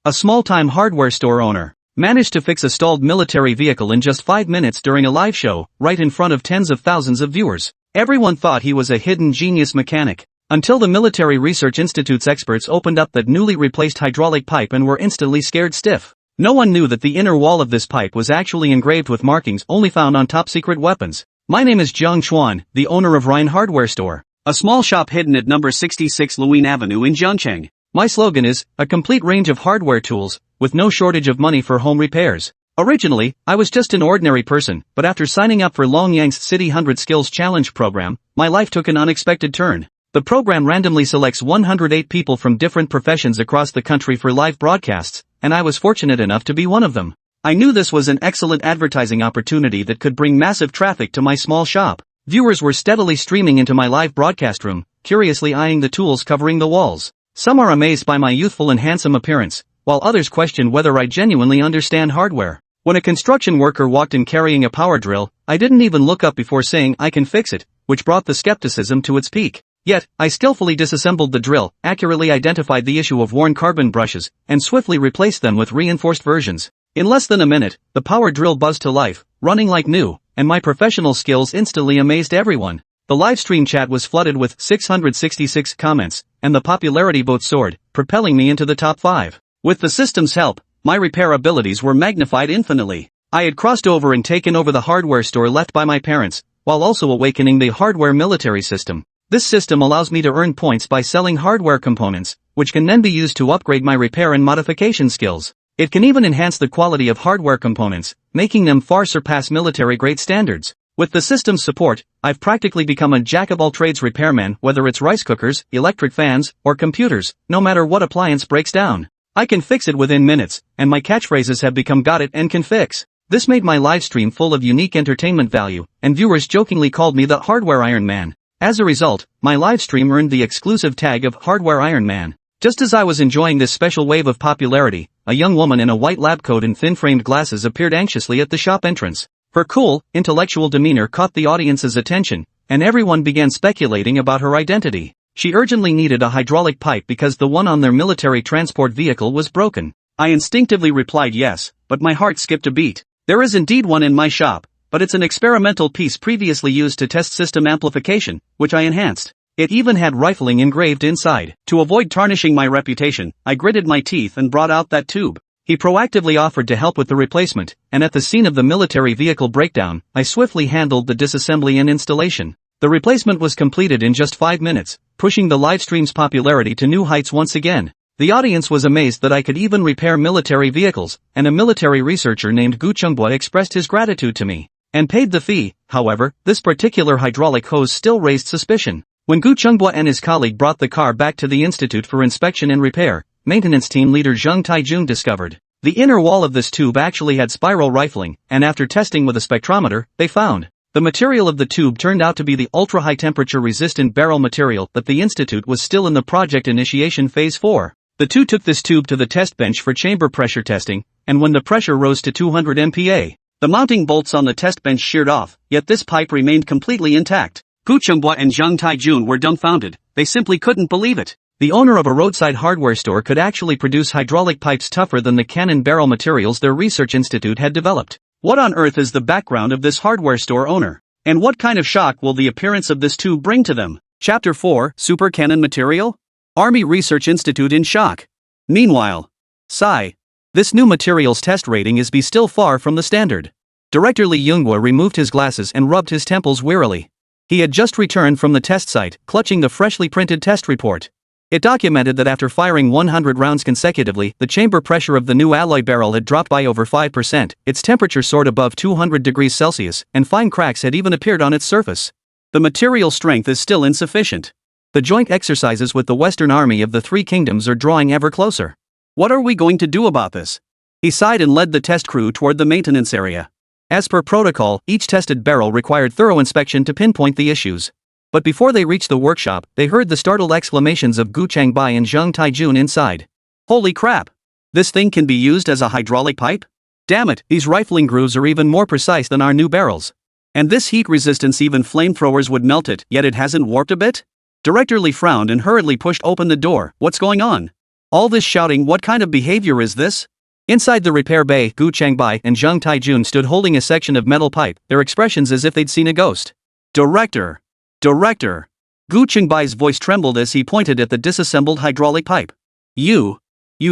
A small-time hardware store owner managed to fix a stalled military vehicle in just 5 minutes during a live show, right in front of tens of thousands of viewers. Everyone thought he was a hidden genius mechanic, until the Military Research Institute's experts opened up that newly replaced hydraulic pipe and were instantly scared stiff. No one knew that the inner wall of this pipe was actually engraved with markings only found on top-secret weapons. My name is Jiang Chuan, the owner of Rhine Hardware Store, a small shop hidden at number 66 Luying Avenue in Zhangcheng. My slogan is, a complete range of hardware tools, with no shortage of money for home repairs. Originally, I was just an ordinary person, but after signing up for Longyang's City 100 Skills Challenge program, my life took an unexpected turn. The program randomly selects 108 people from different professions across the country for live broadcasts, and I was fortunate enough to be one of them. I knew this was an excellent advertising opportunity that could bring massive traffic to my small shop. Viewers were steadily streaming into my live broadcast room, curiously eyeing the tools covering the walls. Some are amazed by my youthful and handsome appearance, while others question whether I genuinely understand hardware. When a construction worker walked in carrying a power drill, I didn't even look up before saying I can fix it, which brought the skepticism to its peak. Yet, I skillfully disassembled the drill, accurately identified the issue of worn carbon brushes, and swiftly replaced them with reinforced versions. In less than a minute, the power drill buzzed to life, running like new, and my professional skills instantly amazed everyone. The livestream chat was flooded with 666 comments, and the popularity vote soared, propelling me into the top 5. With the system's help, my repair abilities were magnified infinitely. I had crossed over and taken over the hardware store left by my parents, while also awakening the hardware military system. This system allows me to earn points by selling hardware components, which can then be used to upgrade my repair and modification skills. It can even enhance the quality of hardware components, making them far surpass military-grade standards. With the system's support, I've practically become a jack-of-all-trades repairman, whether it's rice cookers, electric fans, or computers. No matter what appliance breaks down, I can fix it within minutes, and my catchphrases have become "got it" and "can fix." This made my livestream full of unique entertainment value, and viewers jokingly called me the Hardware Iron Man. As a result, my livestream earned the exclusive tag of Hardware Iron Man. Just as I was enjoying this special wave of popularity, a young woman in a white lab coat and thin-framed glasses appeared anxiously at the shop entrance. Her cool, intellectual demeanor caught the audience's attention, and everyone began speculating about her identity. She urgently needed a hydraulic pipe because the one on their military transport vehicle was broken. I instinctively replied yes, but my heart skipped a beat. There is indeed one in my shop, but it's an experimental piece previously used to test system amplification, which I enhanced. It even had rifling engraved inside. To avoid tarnishing my reputation, I gritted my teeth and brought out that tube. He proactively offered to help with the replacement, and at the scene of the military vehicle breakdown, I swiftly handled the disassembly and installation. The replacement was completed in just 5 minutes, pushing the livestream's popularity to new heights once again. The audience was amazed that I could even repair military vehicles, and a military researcher named Gu Chengbo expressed his gratitude to me, and paid the fee. However, this particular hydraulic hose still raised suspicion. When Gu Chengbo and his colleague brought the car back to the institute for inspection and repair, maintenance team leader Zheng Taijun discovered the inner wall of this tube actually had spiral rifling, and after testing with a spectrometer, they found the material of the tube turned out to be the ultra-high temperature resistant barrel material that the institute was still in the project initiation phase 4. The two took this tube to the test bench for chamber pressure testing, and when the pressure rose to 200 MPa, the mounting bolts on the test bench sheared off, yet this pipe remained completely intact. Gu Chengbo and Zheng Taijun were dumbfounded. They simply couldn't believe it. The owner of a roadside hardware store could actually produce hydraulic pipes tougher than the cannon barrel materials their research institute had developed. What on earth is the background of this hardware store owner? And what kind of shock will the appearance of this tube bring to them? Chapter 4, Super Cannon Material? Army Research Institute in shock. Meanwhile, sigh. This new material's test rating is B, still far from the standard. Director Li Yunghua removed his glasses and rubbed his temples wearily. He had just returned from the test site, clutching the freshly printed test report. It documented that after firing 100 rounds consecutively, the chamber pressure of the new alloy barrel had dropped by over 5%, its temperature soared above 200 degrees Celsius, and fine cracks had even appeared on its surface. The material strength is still insufficient. The joint exercises with the Western Army of the Three Kingdoms are drawing ever closer. What are we going to do about this? He sighed and led the test crew toward the maintenance area. As per protocol, each tested barrel required thorough inspection to pinpoint the issues. But before they reached the workshop, they heard the startled exclamations of Gu Chengbai and Zheng Taijun inside. Holy crap! This thing can be used as a hydraulic pipe? Damn it, these rifling grooves are even more precise than our new barrels. And this heat resistance, even flamethrowers would melt it, yet it hasn't warped a bit? Director Li frowned and hurriedly pushed open the door. What's going on? All this shouting, what kind of behavior is this? Inside the repair bay, Gu Changbai and Zhang Taijun stood holding a section of metal pipe, their expressions as if they'd seen a ghost. Director! Director! Gu Chengbai's voice trembled as he pointed at the disassembled hydraulic pipe. You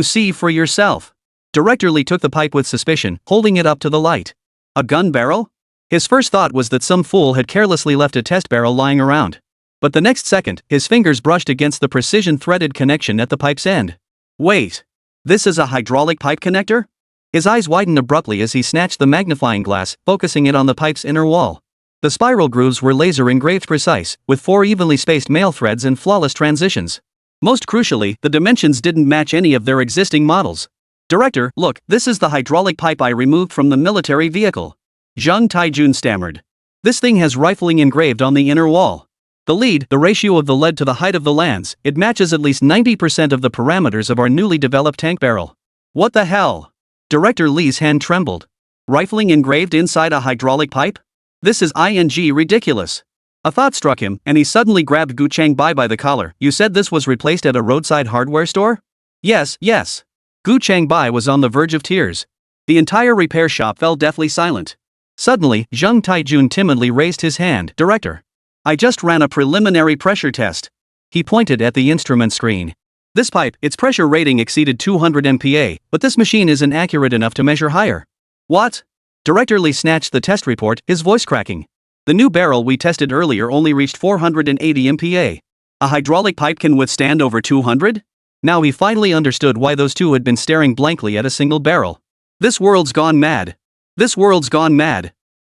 see for yourself. Director Lee took the pipe with suspicion, holding it up to the light. A gun barrel? His first thought was that some fool had carelessly left a test barrel lying around. But the next second, his fingers brushed against the precision-threaded connection at the pipe's end. Wait! This is a hydraulic pipe connector? His eyes widened abruptly as he snatched the magnifying glass, focusing it on the pipe's inner wall. The spiral grooves were laser-engraved precise, with 4 evenly spaced male threads and flawless transitions. Most crucially, the dimensions didn't match any of their existing models. Director, look, this is the hydraulic pipe I removed from the military vehicle. Zhang Taijun stammered. This thing has rifling engraved on the inner wall. The lead, the ratio of the lead to the height of the lands, it matches at least 90% of the parameters of our newly developed tank barrel. What the hell? Director Lee's hand trembled. Rifling engraved inside a hydraulic pipe? This is ridiculous. A thought struck him, and he suddenly grabbed Gu Changbai by the collar. You said this was replaced at a roadside hardware store? Yes. Gu Changbai was on the verge of tears. The entire repair shop fell deathly silent. Suddenly, Zhang Taijun timidly raised his hand. Director. I just ran a preliminary pressure test. He pointed at the instrument screen. This pipe, its pressure rating exceeded 200 MPa, but this machine isn't accurate enough to measure higher. What? Director Lee snatched the test report, his voice cracking. The new barrel we tested earlier only reached 480 MPa. A hydraulic pipe can withstand over 200? Now he finally understood why those two had been staring blankly at a single barrel. This world's gone mad.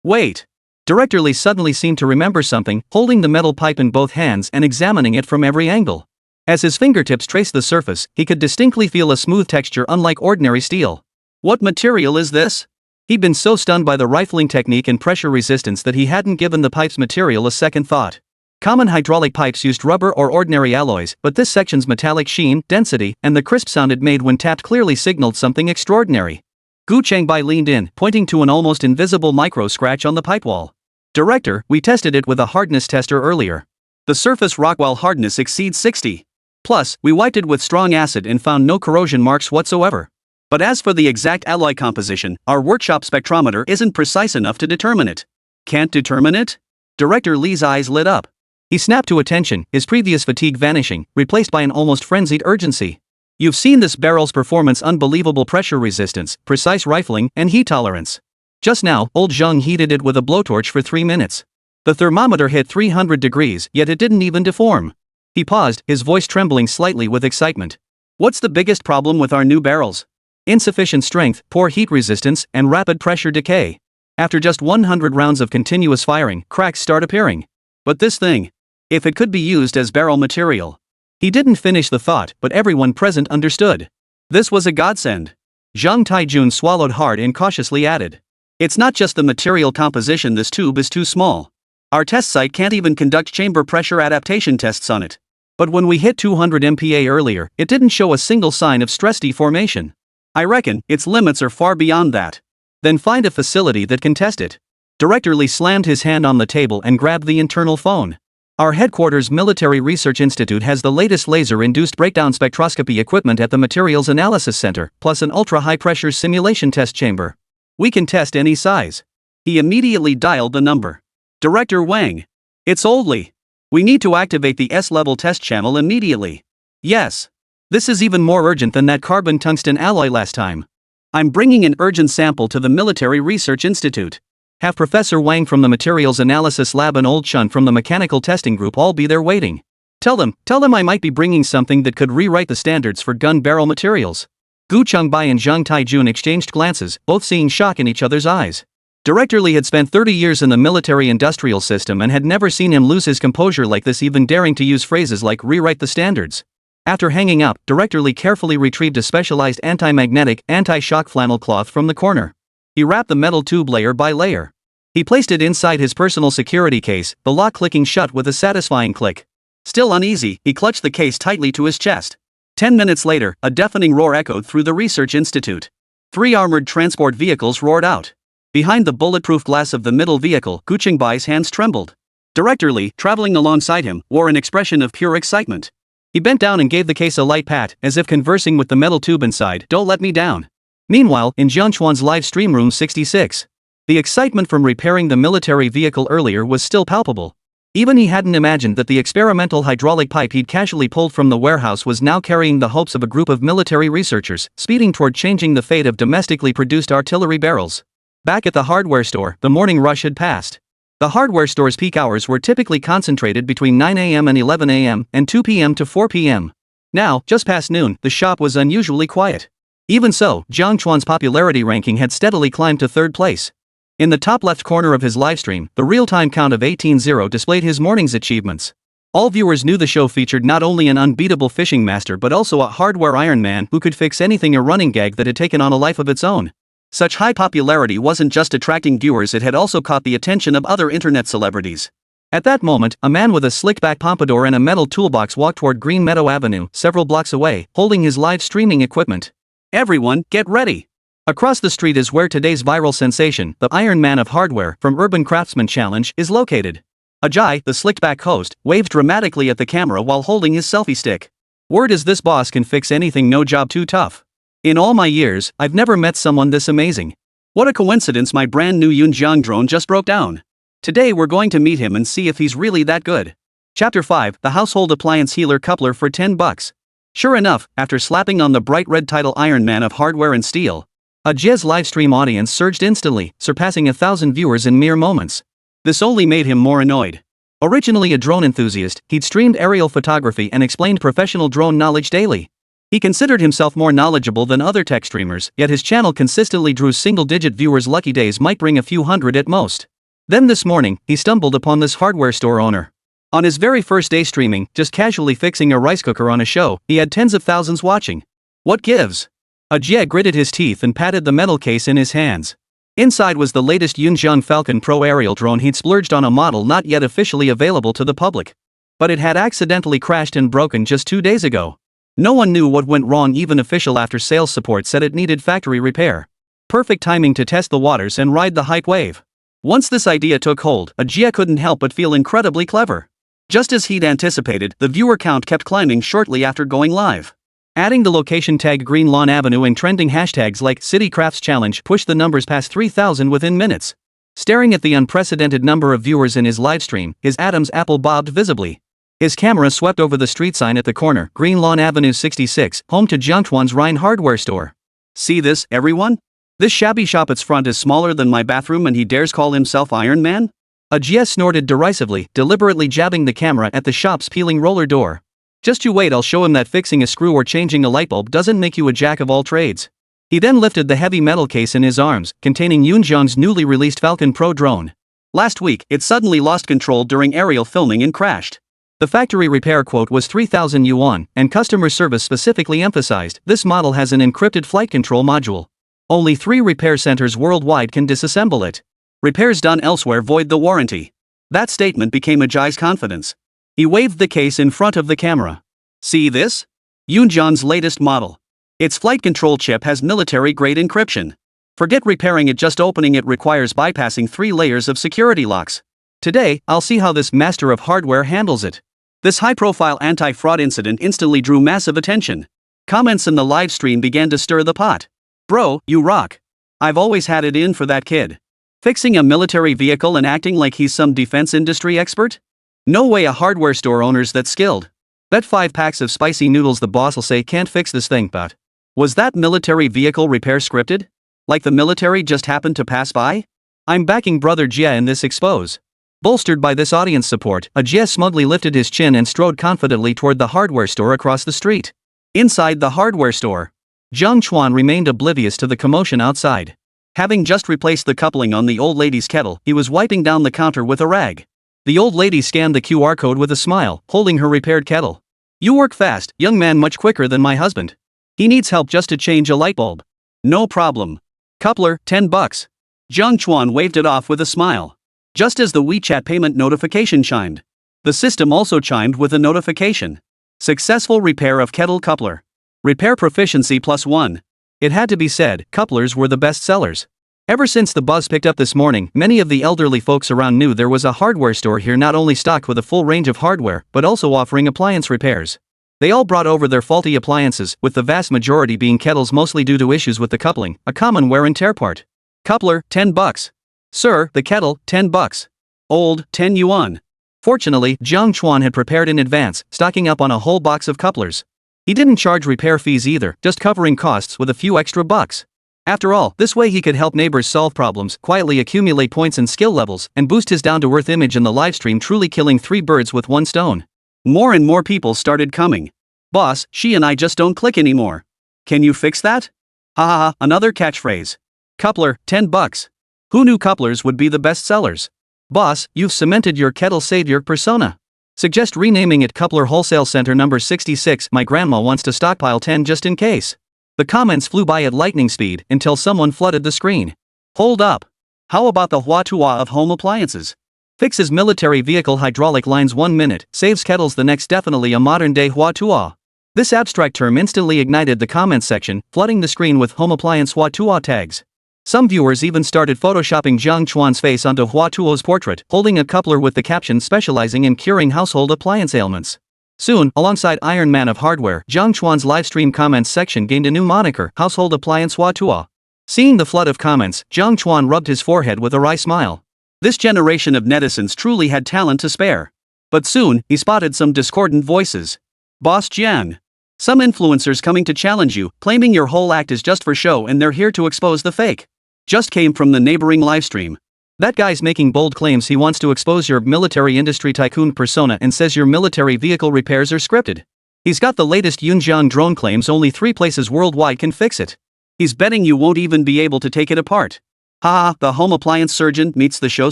Wait. Director Lee suddenly seemed to remember something, holding the metal pipe in both hands and examining it from every angle. As his fingertips traced the surface, he could distinctly feel a smooth texture unlike ordinary steel. What material is this? He'd been so stunned by the rifling technique and pressure resistance that he hadn't given the pipe's material a second thought. Common hydraulic pipes used rubber or ordinary alloys, but this section's metallic sheen, density, and the crisp sound it made when tapped clearly signaled something extraordinary. Gu Changbai leaned in, pointing to an almost invisible micro-scratch on the pipe wall. Director, we tested it with a hardness tester earlier. The surface rock wall hardness exceeds 60. Plus, we wiped it with strong acid and found no corrosion marks whatsoever. But as for the exact alloy composition, our workshop spectrometer isn't precise enough to determine it. Can't determine it? Director Lee's eyes lit up. He snapped to attention, his previous fatigue vanishing, replaced by an almost frenzied urgency. You've seen this barrel's performance: unbelievable pressure resistance, precise rifling, and heat tolerance. Just now, old Zhang heated it with a blowtorch for 3 minutes. The thermometer hit 300 degrees, yet it didn't even deform. He paused, his voice trembling slightly with excitement. What's the biggest problem with our new barrels? Insufficient strength, poor heat resistance, and rapid pressure decay. After just 100 rounds of continuous firing, cracks start appearing. But this thing, if it could be used as barrel material. He didn't finish the thought, but everyone present understood. This was a godsend. Zhang Taijun swallowed hard and cautiously added. It's not just the material composition, this tube is too small. Our test site can't even conduct chamber pressure adaptation tests on it. But when we hit 200 MPa earlier, it didn't show a single sign of stress deformation. I reckon its limits are far beyond that. Then find a facility that can test it. Director Lee slammed his hand on the table and grabbed the internal phone. Our headquarters Military Research Institute has the latest laser-induced breakdown spectroscopy equipment at the Materials Analysis Center, plus an ultra-high-pressure simulation test chamber. We can test any size. He immediately dialed the number. Director Wang. It's Old Lee. We need to activate the S-level test channel immediately. Yes. This is even more urgent than that carbon tungsten alloy last time. I'm bringing an urgent sample to the Military Research Institute. Have Professor Wang from the Materials Analysis Lab and Old Chun from the Mechanical Testing Group all be there waiting. Tell them I might be bringing something that could rewrite the standards for gun barrel materials. Gu Changbai and Zhang Taijun exchanged glances, both seeing shock in each other's eyes. Director Lee had spent 30 years in the military-industrial system and had never seen him lose his composure like this, even daring to use phrases like rewrite the standards. After hanging up, Director Lee carefully retrieved a specialized anti-magnetic, anti-shock flannel cloth from the corner. He wrapped the metal tube layer by layer. He placed it inside his personal security case, the lock clicking shut with a satisfying click. Still uneasy, he clutched the case tightly to his chest. 10 minutes later, a deafening roar echoed through the research institute. 3 armored transport vehicles roared out. Behind the bulletproof glass of the middle vehicle, Gu Chengbai's hands trembled. Director Lee, traveling alongside him, wore an expression of pure excitement. He bent down and gave the case a light pat, as if conversing with the metal tube inside. Don't let me down. Meanwhile, in Jiang Chuan's live stream room 66, the excitement from repairing the military vehicle earlier was still palpable. Even he hadn't imagined that the experimental hydraulic pipe he'd casually pulled from the warehouse was now carrying the hopes of a group of military researchers, speeding toward changing the fate of domestically produced artillery barrels. Back at the hardware store, the morning rush had passed. The hardware store's peak hours were typically concentrated between 9 a.m. and 11 a.m. and 2 p.m. to 4 p.m. Now, just past noon, the shop was unusually quiet. Even so, Jiang Chuan's popularity ranking had steadily climbed to third place. In the top left corner of his livestream, the real-time count of 18-0 displayed his morning's achievements. All viewers knew the show featured not only an unbeatable fishing master but also a hardware Iron Man who could fix anything, a running gag that had taken on a life of its own. Such high popularity wasn't just attracting viewers, it had also caught the attention of other internet celebrities. At that moment, a man with a slick-back pompadour and a metal toolbox walked toward Green Meadow Avenue, several blocks away, holding his live streaming equipment. Everyone, get ready! Across the street is where today's viral sensation, the Iron Man of hardware from Urban Craftsman Challenge, is located. Ajay, the slicked-back host, waved dramatically at the camera while holding his selfie stick. Word is this boss can fix anything, no job too tough. In all my years, I've never met someone this amazing. What a coincidence, my brand new Yunjiang drone just broke down. Today we're going to meet him and see if he's really that good. Chapter 5, the household appliance healer coupler for $10. Sure enough, after slapping on the bright red title Iron Man of hardware and steel, Ajay's livestream audience surged instantly, surpassing 1,000 viewers in mere moments. This only made him more annoyed. Originally a drone enthusiast, he'd streamed aerial photography and explained professional drone knowledge daily. He considered himself more knowledgeable than other tech streamers, yet his channel consistently drew single-digit viewers. Lucky days might bring a few hundred at most. Then this morning, he stumbled upon this hardware store owner. On his very first day streaming, just casually fixing a rice cooker on a show, he had tens of thousands watching. What gives? Ajay gritted his teeth and patted the metal case in his hands. Inside was the latest Yunjiang Falcon Pro aerial drone. He'd splurged on a model not yet officially available to the public. But it had accidentally crashed and broken just 2 days ago. No one knew what went wrong, even official after-sales support said it needed factory repair. Perfect timing to test the waters and ride the hype wave. Once this idea took hold, Ajay couldn't help but feel incredibly clever. Just as he'd anticipated, the viewer count kept climbing shortly after going live. Adding the location tag Green Lawn Avenue and trending hashtags like City Crafts Challenge pushed the numbers past 3,000 within minutes. Staring at the unprecedented number of viewers in his livestream, his Adam's apple bobbed visibly. His camera swept over the street sign at the corner, Green Lawn Avenue 66, home to Jiang Chuan's Rhine hardware store. See this, everyone? This shabby shop, its front is smaller than my bathroom and he dares call himself Iron Man? Ajay snorted derisively, deliberately jabbing the camera at the shop's peeling roller door. Just you wait, I'll show him that fixing a screw or changing a light bulb doesn't make you a jack of all trades. He then lifted the heavy metal case in his arms, containing Yunjiang's newly released Falcon Pro drone. Last week, it suddenly lost control during aerial filming and crashed. The factory repair quote was 3,000 yuan, and customer service specifically emphasized, this model has an encrypted flight control module. Only 3 repair centers worldwide can disassemble it. Repairs done elsewhere void the warranty. That statement became Ajay's confidence. He waved the case in front of the camera. See this? Yunjiang's latest model. Its flight control chip has military-grade encryption. Forget repairing it, just opening it requires bypassing 3 layers of security locks. Today, I'll see how this master of hardware handles it. This high-profile anti-fraud incident instantly drew massive attention. Comments in the live stream began to stir the pot. Bro, you rock. I've always had it in for that kid. Fixing a military vehicle and acting like he's some defense industry expert? No way a hardware store owner's that skilled. Bet 5 packs of spicy noodles the boss'll say can't fix this thing, but was that military vehicle repair scripted? Like the military just happened to pass by? I'm backing brother Jia in this expose. Bolstered by this audience support, Ajay smugly lifted his chin and strode confidently toward the hardware store across the street. Inside the hardware store, Jiang Chuan remained oblivious to the commotion outside. Having just replaced the coupling on the old lady's kettle, he was wiping down the counter with a rag. The old lady scanned the QR code with a smile, holding her repaired kettle. You work fast, young man, much quicker than my husband. He needs help just to change a light bulb. No problem. Coupler, $10. Jiang Chuan waved it off with a smile. Just as the WeChat payment notification chimed, the system also chimed with a notification. Successful repair of Kettle coupler. Repair proficiency +1. It had to be said, couplers were the best sellers. Ever since the buzz picked up this morning, many of the elderly folks around knew there was a hardware store here not only stocked with a full range of hardware, but also offering appliance repairs. They all brought over their faulty appliances, with the vast majority being kettles mostly due to issues with the coupling, a common wear and tear part. Coupler, $10. Sir, the kettle, $10. Old, 10 yuan. Fortunately, Jiang Chuan had prepared in advance, stocking up on a whole box of couplers. He didn't charge repair fees either, just covering costs with a few extra bucks. After all, this way he could help neighbors solve problems, quietly accumulate points and skill levels, and boost his down-to-earth image in the livestream, truly killing 3 birds with 1 stone. More and more people started coming. Boss, she and I just don't click anymore. Can you fix that? Ha ha ha, another catchphrase. Coupler, $10. Who knew couplers would be the best sellers? Boss, you've cemented your kettle savior persona. Suggest renaming it Coupler Wholesale Center number 66. My grandma wants to stockpile 10 just in case. The comments flew by at lightning speed until someone flooded the screen. Hold up. How about the Huatua of home appliances? Fixes military vehicle hydraulic lines 1 minute, saves kettles the next. Definitely a modern-day Huatua. This abstract term instantly ignited the comments section, flooding the screen with home appliance Huatua tags. Some viewers even started photoshopping Jiang Chuan's face onto Huatuo's portrait, holding a coupler with the caption specializing in curing household appliance ailments. Soon, alongside Iron Man of hardware, Jiang Chuan's livestream comments section gained a new moniker, Household Appliance Huatua. Seeing the flood of comments, Jiang Chuan rubbed his forehead with a wry smile. This generation of netizens truly had talent to spare. But soon, he spotted some discordant voices. Boss Jiang. Some influencers coming to challenge you, claiming your whole act is just for show and they're here to expose the fake. Just came from the neighboring livestream. That guy's making bold claims. He wants to expose your military industry tycoon persona and says your military vehicle repairs are scripted. He's got the latest Yunjiang drone claims. Only 3 places worldwide can fix it. He's betting you won't even be able to take it apart. Ha, the home appliance surgeon meets the show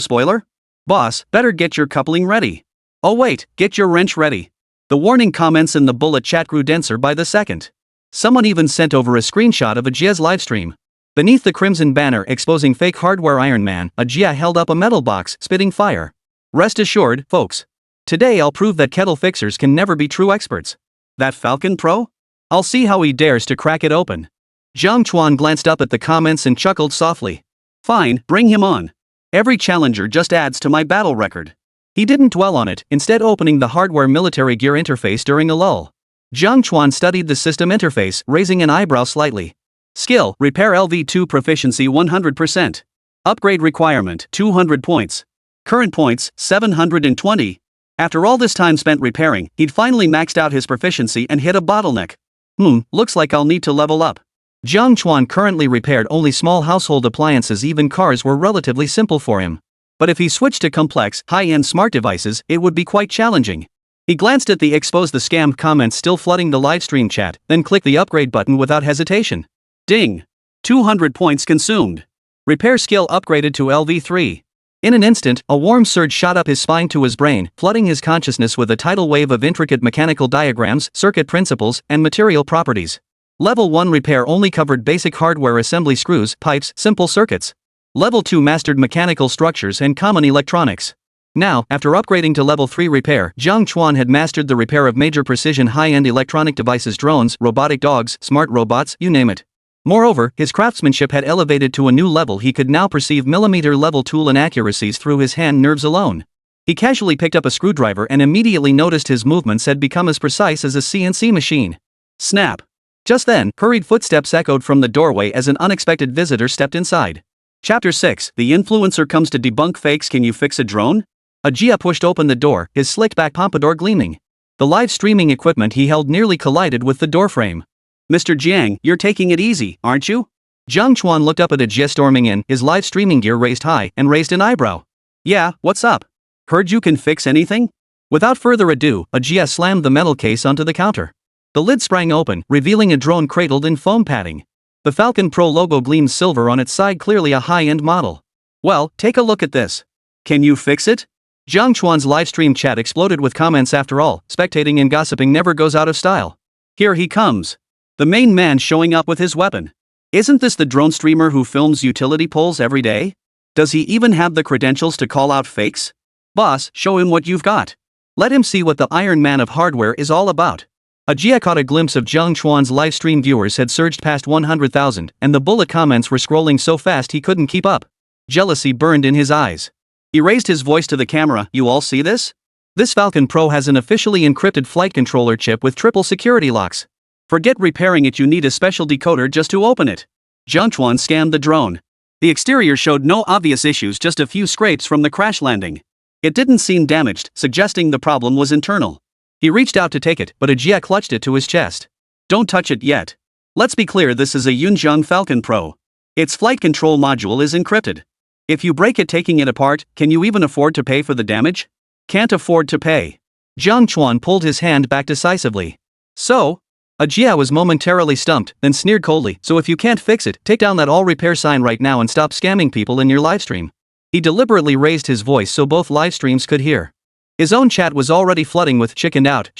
spoiler? Boss, better get your coupling ready. Oh wait, get your wrench ready. The warning comments in the bullet chat grew denser by the second. Someone even sent over a screenshot of a Jia's livestream. Beneath the crimson banner exposing fake hardware Iron Man, a Jia held up a metal box, spitting fire. Rest assured, folks. Today I'll prove that kettle fixers can never be true experts. That Falcon Pro? I'll see how he dares to crack it open. Jiang Chuan glanced up at the comments and chuckled softly. Fine, bring him on. Every challenger just adds to my battle record. He didn't dwell on it, instead opening the hardware military gear interface during a lull. Jiang Chuan studied the system interface, raising an eyebrow slightly. Skill, Repair LV2 Proficiency 100%. Upgrade requirement, 200 points. Current points, 720. After all this time spent repairing, he'd finally maxed out his proficiency and hit a bottleneck. Looks like I'll need to level up. Jiang Chuan currently repaired only small household appliances. Even cars were relatively simple for him. But if he switched to complex, high-end smart devices, it would be quite challenging. He glanced at the expose the scam comments still flooding the livestream chat, then clicked the upgrade button without hesitation. Ding! 200 points consumed. Repair skill upgraded to LV3. In an instant, a warm surge shot up his spine to his brain, flooding his consciousness with a tidal wave of intricate mechanical diagrams, circuit principles, and material properties. Level 1 repair only covered basic hardware assembly, screws, pipes, simple circuits. Level 2 mastered mechanical structures and common electronics. Now, after upgrading to level 3 repair, Jiang Chuan had mastered the repair of major precision high-end electronic devices, drones, robotic dogs, smart robots, you name it. Moreover, his craftsmanship had elevated to a new level. He could now perceive millimeter-level tool inaccuracies through his hand nerves alone. He casually picked up a screwdriver and immediately noticed his movements had become as precise as a CNC machine. Snap! Just then, hurried footsteps echoed from the doorway as an unexpected visitor stepped inside. Chapter 6, The Influencer Comes to Debunk Fakes. Can you fix a drone? A Jia pushed open the door, his slicked-back pompadour gleaming. The live streaming equipment he held nearly collided with the doorframe. Mr. Jiang, you're taking it easy, aren't you? Jiang Chuan looked up at a Jia storming in, his live streaming gear raised high, and raised an eyebrow. Yeah, what's up? Heard you can fix anything? Without further ado, a Jia slammed the metal case onto the counter. The lid sprang open, revealing a drone cradled in foam padding. The Falcon Pro logo gleamed silver on its side, clearly a high-end model. Well, take a look at this. Can you fix it? Jiang Chuan's livestream chat exploded with comments. After all, spectating and gossiping never goes out of style. Here he comes. The main man showing up with his weapon. Isn't this the drone streamer who films utility poles every day? Does he even have the credentials to call out fakes? Boss, show him what you've got. Let him see what the Iron Man of hardware is all about. A Jia caught a glimpse of Jiang Chuan's livestream. Viewers had surged past 100,000, and the bullet comments were scrolling so fast he couldn't keep up. Jealousy burned in his eyes. He raised his voice to the camera. You all see this? This Falcon Pro has an officially encrypted flight controller chip with triple security locks. Forget repairing it, you need a special decoder just to open it. Jiang Chuan scanned the drone. The exterior showed no obvious issues, just a few scrapes from the crash landing. It didn't seem damaged, suggesting the problem was internal. He reached out to take it, but Jia clutched it to his chest. Don't touch it yet. Let's be clear, this is a Yunjiang Falcon Pro. Its flight control module is encrypted. If you break it taking it apart, can you even afford to pay for the damage? Can't afford to pay. Jiang Chuan pulled his hand back decisively. So? Jia was momentarily stumped, then sneered coldly, so if you can't fix it, take down that all repair sign right now and stop scamming people in your livestream. He deliberately raised his voice so both livestreams could hear. His own chat was already flooding with chickened out,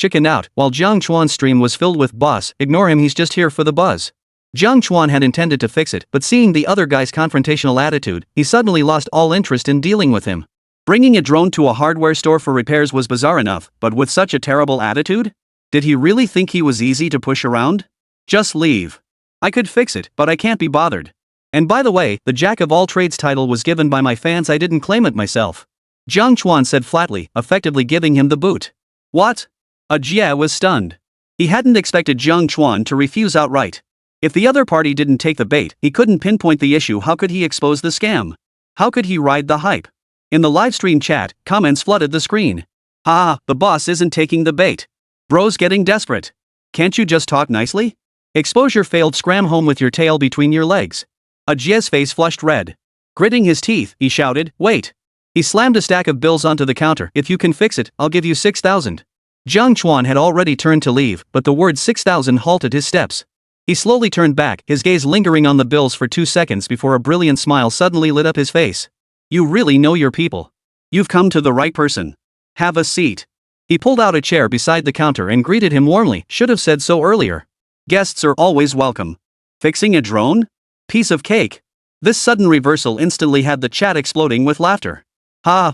while Jiang Chuan's stream was filled with boss, ignore him, he's just here for the buzz. Jiang Chuan had intended to fix it, but seeing the other guy's confrontational attitude, he suddenly lost all interest in dealing with him. Bringing a drone to a hardware store for repairs was bizarre enough, but with such a terrible attitude? Did he really think he was easy to push around? Just leave. I could fix it, but I can't be bothered. And by the way, the Jack of all trades title was given by my fans, I didn't claim it myself. Jiang Chuan said flatly, effectively giving him the boot. What? Jia was stunned. He hadn't expected Jiang Chuan to refuse outright. If the other party didn't take the bait, he couldn't pinpoint the issue. How could he expose the scam? How could he ride the hype? In the livestream chat, comments flooded the screen. The boss isn't taking the bait. Bro's getting desperate. Can't you just talk nicely? Exposure failed, scram home with your tail between your legs. Jia's face flushed red. Gritting his teeth, he shouted, wait. He slammed a stack of bills onto the counter. If you can fix it, I'll give you 6,000. Jiang Chuan had already turned to leave, but the word 6,000 halted his steps. He slowly turned back, his gaze lingering on the bills for 2 seconds before a brilliant smile suddenly lit up his face. You really know your people. You've come to the right person. Have a seat. He pulled out a chair beside the counter and greeted him warmly, should have said so earlier. Guests are always welcome. Fixing a drone? Piece of cake. This sudden reversal instantly had the chat exploding with laughter.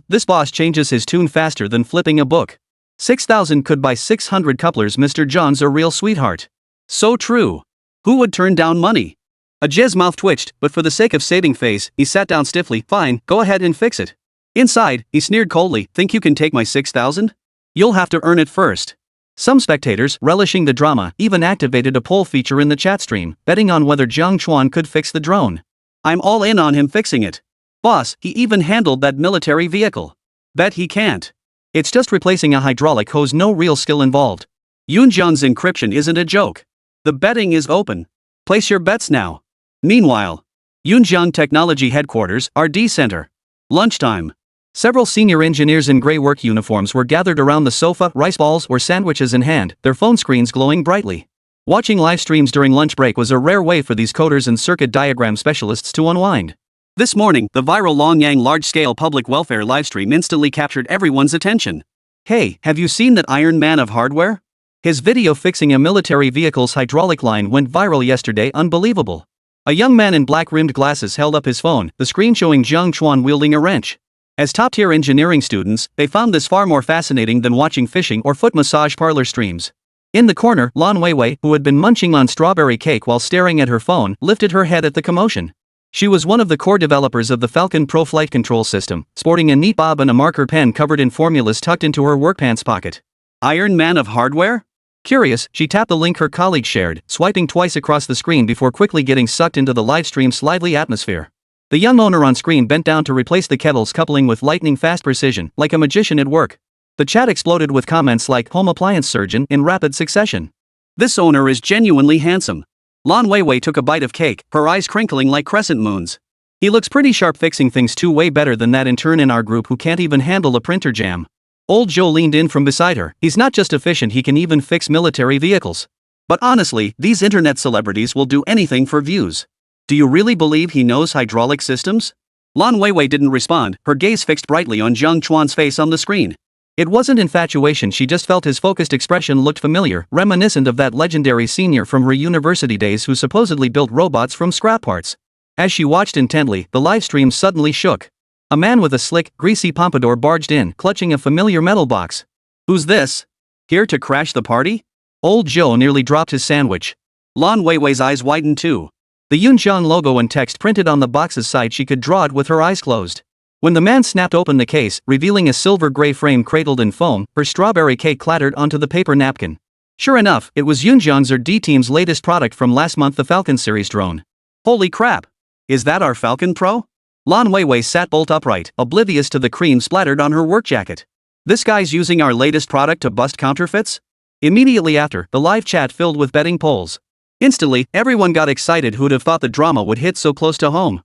This boss changes his tune faster than flipping a book. 6,000 could buy 600 couplers, Mr. John's a real sweetheart. So true. Who would turn down money? Jia's mouth twitched, but for the sake of saving face, he sat down stiffly. Fine, go ahead and fix it. Inside, he sneered coldly, think you can take my 6,000? You'll have to earn it first. Some spectators, relishing the drama, even activated a poll feature in the chat stream, betting on whether Jiang Chuan could fix the drone. I'm all in on him fixing it. Boss, he even handled that military vehicle. Bet he can't. It's just replacing a hydraulic hose, no real skill involved. Yunjiang's encryption isn't a joke. The betting is open. Place your bets now. Meanwhile, Yunjiang Technology Headquarters, RD Center. Lunchtime. Several senior engineers in gray work uniforms were gathered around the sofa, rice balls or sandwiches in hand, their phone screens glowing brightly. Watching live streams during lunch break was a rare way for these coders and circuit diagram specialists to unwind. This morning, the viral Longyang large-scale public welfare livestream instantly captured everyone's attention. Hey, have you seen that Iron Man of hardware? His video fixing a military vehicle's hydraulic line went viral yesterday, unbelievable. A young man in black-rimmed glasses held up his phone, the screen showing Jiang Chuan wielding a wrench. As top-tier engineering students, they found this far more fascinating than watching fishing or foot massage parlor streams. In the corner, Lan Weiwei, who had been munching on strawberry cake while staring at her phone, lifted her head at the commotion. She was one of the core developers of the Falcon Pro flight control system, sporting a neat bob and a marker pen covered in formulas tucked into her work pants pocket. Iron Man of hardware? Curious, she tapped the link her colleague shared, swiping twice across the screen before quickly getting sucked into the livestream's lively atmosphere. The young owner on screen bent down to replace the kettle's coupling with lightning-fast precision, like a magician at work. The chat exploded with comments like home appliance surgeon in rapid succession. This owner is genuinely handsome. Lan Weiwei took a bite of cake, her eyes crinkling like crescent moons. He looks pretty sharp, fixing things too, way better than that intern in our group who can't even handle a printer jam. Old Joe leaned in from beside her. He's not just efficient, he can even fix military vehicles. But honestly, these internet celebrities will do anything for views. Do you really believe he knows hydraulic systems? Lan Weiwei didn't respond, her gaze fixed brightly on Jiang Chuan's face on the screen. It wasn't infatuation, she just felt his focused expression looked familiar, reminiscent of that legendary senior from her university days who supposedly built robots from scrap parts. As she watched intently, the livestream suddenly shook. A man with a slick, greasy pompadour barged in, clutching a familiar metal box. Who's this? Here to crash the party? Old Joe nearly dropped his sandwich. Lan Weiwei's eyes widened too. The Yunjiang logo and text printed on the box's side, she could draw it with her eyes closed. When the man snapped open the case, revealing a silver-gray frame cradled in foam, her strawberry cake clattered onto the paper napkin. Sure enough, it was Yunjiang's D-Team's latest product from last month, the Falcon series drone. Holy crap! Is that our Falcon Pro? Lan Weiwei sat bolt upright, oblivious to the cream splattered on her work jacket. This guy's using our latest product to bust counterfeits? Immediately after, the live chat filled with betting polls. Instantly, everyone got excited. Who'd have thought the drama would hit so close to home?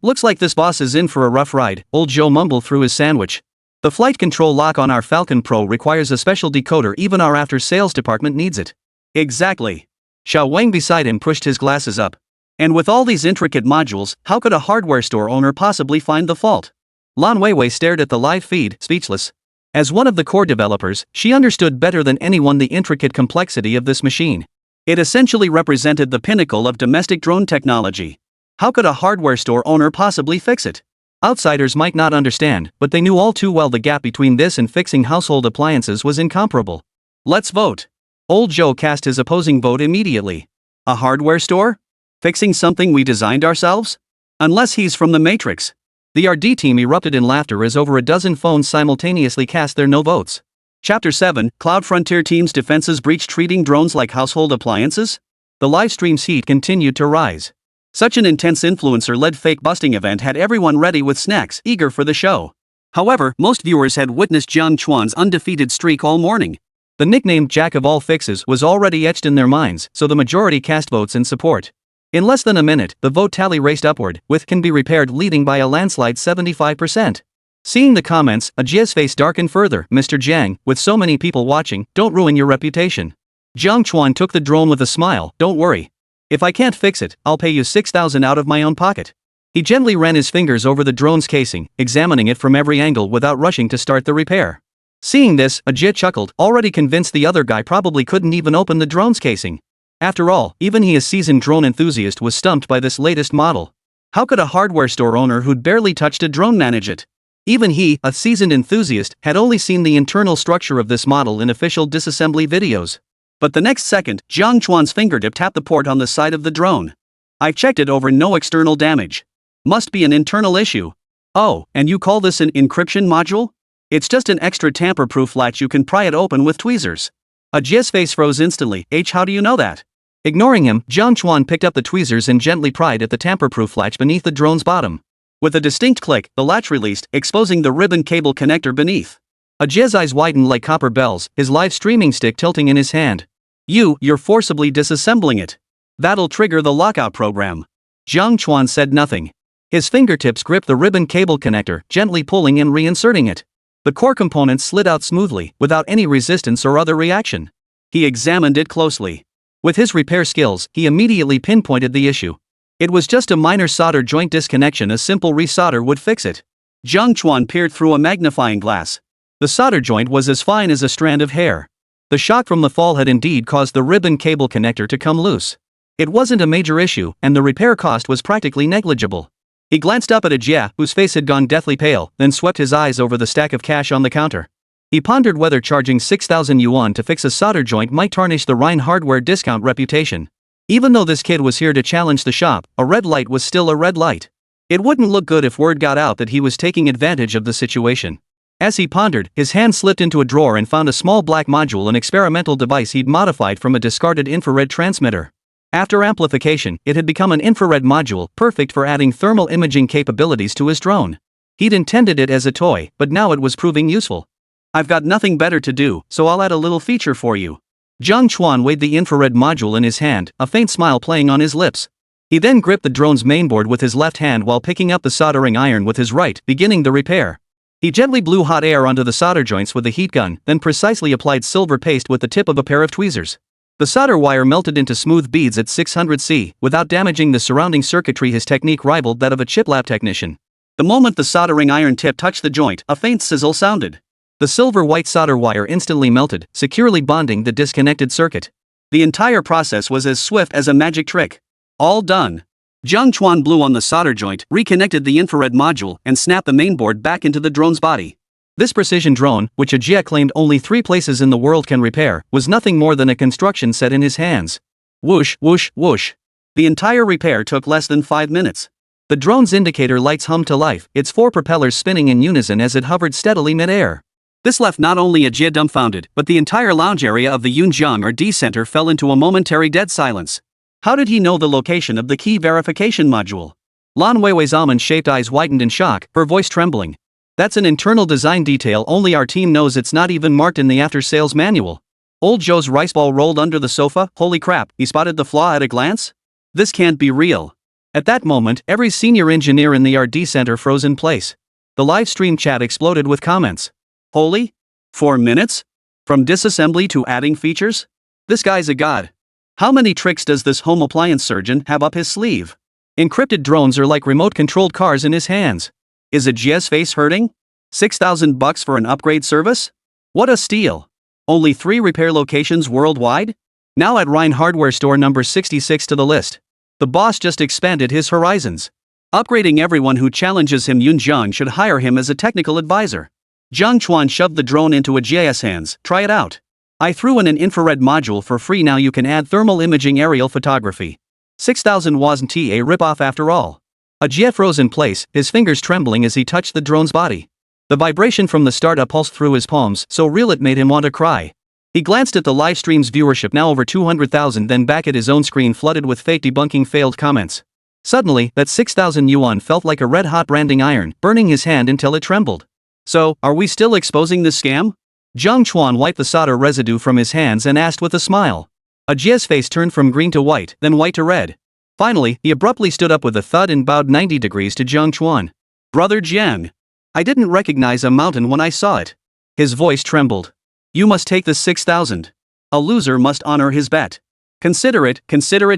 Looks like this boss is in for a rough ride, old Joe mumbled through his sandwich. The flight control lock on our Falcon Pro requires a special decoder. Even our after-sales department needs it. Exactly. Xiao Wang beside him pushed his glasses up. And with all these intricate modules, how could a hardware store owner possibly find the fault? Lan Weiwei stared at the live feed, speechless. As one of the core developers, she understood better than anyone the intricate complexity of this machine. It essentially represented the pinnacle of domestic drone technology. How could a hardware store owner possibly fix it? Outsiders might not understand, but they knew all too well the gap between this and fixing household appliances was incomparable. Let's vote. Old Joe cast his opposing vote immediately. A hardware store? Fixing something we designed ourselves? Unless he's from the Matrix. The RD team erupted in laughter as over a dozen phones simultaneously cast their no votes. Chapter 7, Cloud Frontier Team's defenses breached, treating drones like household appliances? The live stream's heat continued to rise. Such an intense influencer-led fake-busting event had everyone ready with snacks, eager for the show. However, most viewers had witnessed Jiang Chuan's undefeated streak all morning. The nickname Jack of all fixes was already etched in their minds, so the majority cast votes in support. In less than a minute, the vote tally raced upward, with "can be repaired" leading by a landslide 75%. Seeing the comments, Ajia's face darkened further. Mr. Jiang, with so many people watching, don't ruin your reputation. Jiang Chuan took the drone with a smile. Don't worry. If I can't fix it, I'll pay you 6,000 out of my own pocket. He gently ran his fingers over the drone's casing, examining it from every angle without rushing to start the repair. Seeing this, Ajia chuckled, already convinced the other guy probably couldn't even open the drone's casing. After all, even he, a seasoned drone enthusiast, was stumped by this latest model. How could a hardware store owner who'd barely touched a drone manage it? Even he, a seasoned enthusiast, had only seen the internal structure of this model in official disassembly videos. But the next second, Jiang Chuan's fingertip tapped the port on the side of the drone. I've checked it over, no external damage. Must be an internal issue. Oh, and you call this an encryption module? It's just an extra tamper-proof latch, you can pry it open with tweezers. Ajia's face froze instantly. How do you know that? Ignoring him, Jiang Chuan picked up the tweezers and gently pried at the tamper-proof latch beneath the drone's bottom. With a distinct click, the latch released, exposing the ribbon cable connector beneath. Ajia's eyes widened like copper bells, his live streaming stick tilting in his hand. You're forcibly disassembling it. That'll trigger the lockout program. Jiang Chuan said nothing. His fingertips gripped the ribbon cable connector, gently pulling and reinserting it. The core components slid out smoothly, without any resistance or other reaction. He examined it closely. With his repair skills, he immediately pinpointed the issue. It was just a minor solder joint disconnection, a simple resolder would fix it. Jiang Chuan peered through a magnifying glass. The solder joint was as fine as a strand of hair. The shock from the fall had indeed caused the ribbon cable connector to come loose. It wasn't a major issue, and the repair cost was practically negligible. He glanced up at Ajia, whose face had gone deathly pale, then swept his eyes over the stack of cash on the counter. He pondered whether charging 6,000 yuan to fix a solder joint might tarnish the Rhine hardware discount reputation. Even though this kid was here to challenge the shop, a red light was still a red light. It wouldn't look good if word got out that he was taking advantage of the situation. As he pondered, his hand slipped into a drawer and found a small black module, an experimental device he'd modified from a discarded infrared transmitter. After amplification, it had become an infrared module, perfect for adding thermal imaging capabilities to his drone. He'd intended it as a toy, but now it was proving useful. I've got nothing better to do, so I'll add a little feature for you. Jiang Chuan weighed the infrared module in his hand, a faint smile playing on his lips. He then gripped the drone's mainboard with his left hand while picking up the soldering iron with his right, beginning the repair. He gently blew hot air onto the solder joints with a heat gun, then precisely applied silver paste with the tip of a pair of tweezers. The solder wire melted into smooth beads at 600 C, without damaging the surrounding circuitry. His technique rivaled that of a chip lab technician. The moment the soldering iron tip touched the joint, a faint sizzle sounded. The silver-white solder wire instantly melted, securely bonding the disconnected circuit. The entire process was as swift as a magic trick. All done. Jiang Chuan blew on the solder joint, reconnected the infrared module, and snapped the mainboard back into the drone's body. This precision drone, which Ajia claimed only 3 places in the world can repair, was nothing more than a construction set in his hands. Whoosh, whoosh, whoosh. The entire repair took less than 5 minutes. The drone's indicator lights hummed to life, its 4 propellers spinning in unison as it hovered steadily mid-air. This left not only Jia dumbfounded, but the entire lounge area of the Yunjiang or D Center fell into a momentary dead silence. How did he know the location of the key verification module? Lan Weiwei's almond-shaped eyes widened in shock, her voice trembling. That's an internal design detail only our team knows, it's not even marked in the after-sales manual. Old Joe's rice ball rolled under the sofa. Holy crap, he spotted the flaw at a glance? This can't be real. At that moment, every senior engineer in the RD Center froze in place. The live stream chat exploded with comments. Holy? 4 minutes? From disassembly to adding features? This guy's a god. How many tricks does this home appliance surgeon have up his sleeve? Encrypted drones are like remote-controlled cars in his hands. Is a Jia's face hurting? $6,000 for an upgrade service? What a steal. Only 3 repair locations worldwide? Now add Rhine Hardware Store number 66 to the list. The boss just expanded his horizons. Upgrading everyone who challenges him. Yunjiang should hire him as a technical advisor. Jiang Chuan shoved the drone into a Jia's hands. Try it out. I threw in an infrared module for free, now you can add thermal imaging aerial photography. 6,000 wasn't a ripoff after all. A Jia froze in place, his fingers trembling as he touched the drone's body. The vibration from the startup pulsed through his palms, so real it made him want to cry. He glanced at the live stream's viewership, now over 200,000, then back at his own screen flooded with fake debunking failed comments. Suddenly, that 6,000 yuan felt like a red-hot branding iron, burning his hand until it trembled. So, are we still exposing this scam? Jiang Chuan wiped the solder residue from his hands and asked with a smile. A Jia's face turned from green to white, then white to red. Finally, he abruptly stood up with a thud and bowed 90 degrees to Jiang Chuan. Brother Jiang. I didn't recognize a mountain when I saw it. His voice trembled. You must take the 6,000. A loser must honor his bet. Consider it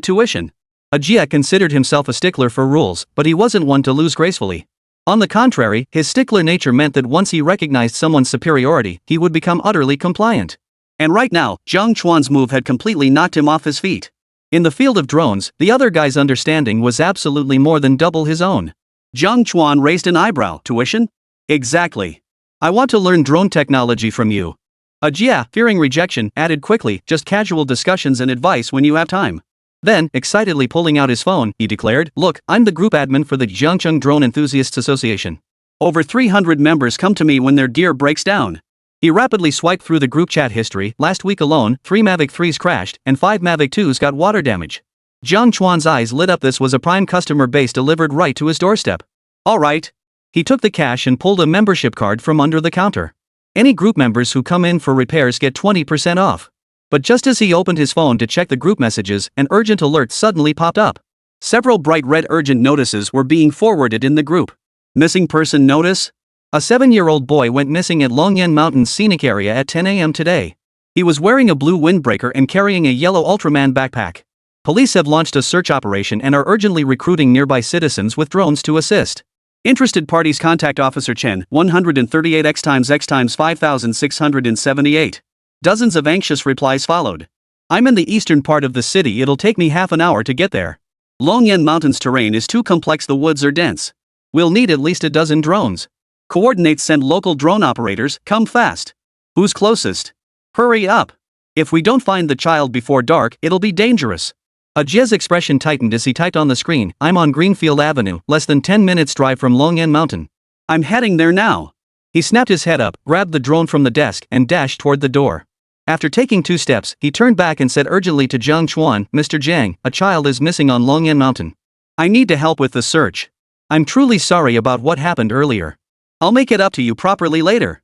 tuition. A Jia considered himself a stickler for rules, but he wasn't one to lose gracefully. On the contrary, his stickler nature meant that once he recognized someone's superiority, he would become utterly compliant. And right now, Jiang Chuan's move had completely knocked him off his feet. In the field of drones, the other guy's understanding was absolutely more than double his own. Jiang Chuan raised an eyebrow. Tuition? Exactly. I want to learn drone technology from you. A Jia, fearing rejection, added quickly, just casual discussions and advice when you have time. Then, excitedly pulling out his phone, he declared, look, I'm the group admin for the Jiangcheng Drone Enthusiasts Association. Over 300 members come to me when their gear breaks down. He rapidly swiped through the group chat history. Last week alone, 3 Mavic 3s crashed, and 5 Mavic 2s got water damage. Jiang Chuan's eyes lit up. This was a prime customer base delivered right to his doorstep. Alright. He took the cash and pulled a membership card from under the counter. Any group members who come in for repairs get 20% off. But just as he opened his phone to check the group messages, an urgent alert suddenly popped up. Several bright red urgent notices were being forwarded in the group. Missing person notice? A 7-year-old boy went missing at Longyan Mountain's scenic area at 10 a.m. today. He was wearing a blue windbreaker and carrying a yellow Ultraman backpack. Police have launched a search operation and are urgently recruiting nearby citizens with drones to assist. Interested parties contact Officer Chen, 138x 5678. Dozens of anxious replies followed. I'm in the eastern part of the city, it'll take me half an hour to get there. Longyan Mountain's terrain is too complex, the woods are dense. We'll need at least a dozen drones. Coordinates send local drone operators, come fast. Who's closest? Hurry up. If we don't find the child before dark, it'll be dangerous. A Jia's expression tightened as he typed on the screen, I'm on Greenfield Avenue, less than 10 minutes drive from Longyan Mountain. I'm heading there now. He snapped his head up, grabbed the drone from the desk, and dashed toward the door. After taking 2 steps, he turned back and said urgently to Jiang Chuan, Mr. Jiang, a child is missing on Longyan Mountain. I need to help with the search. I'm truly sorry about what happened earlier. I'll make it up to you properly later.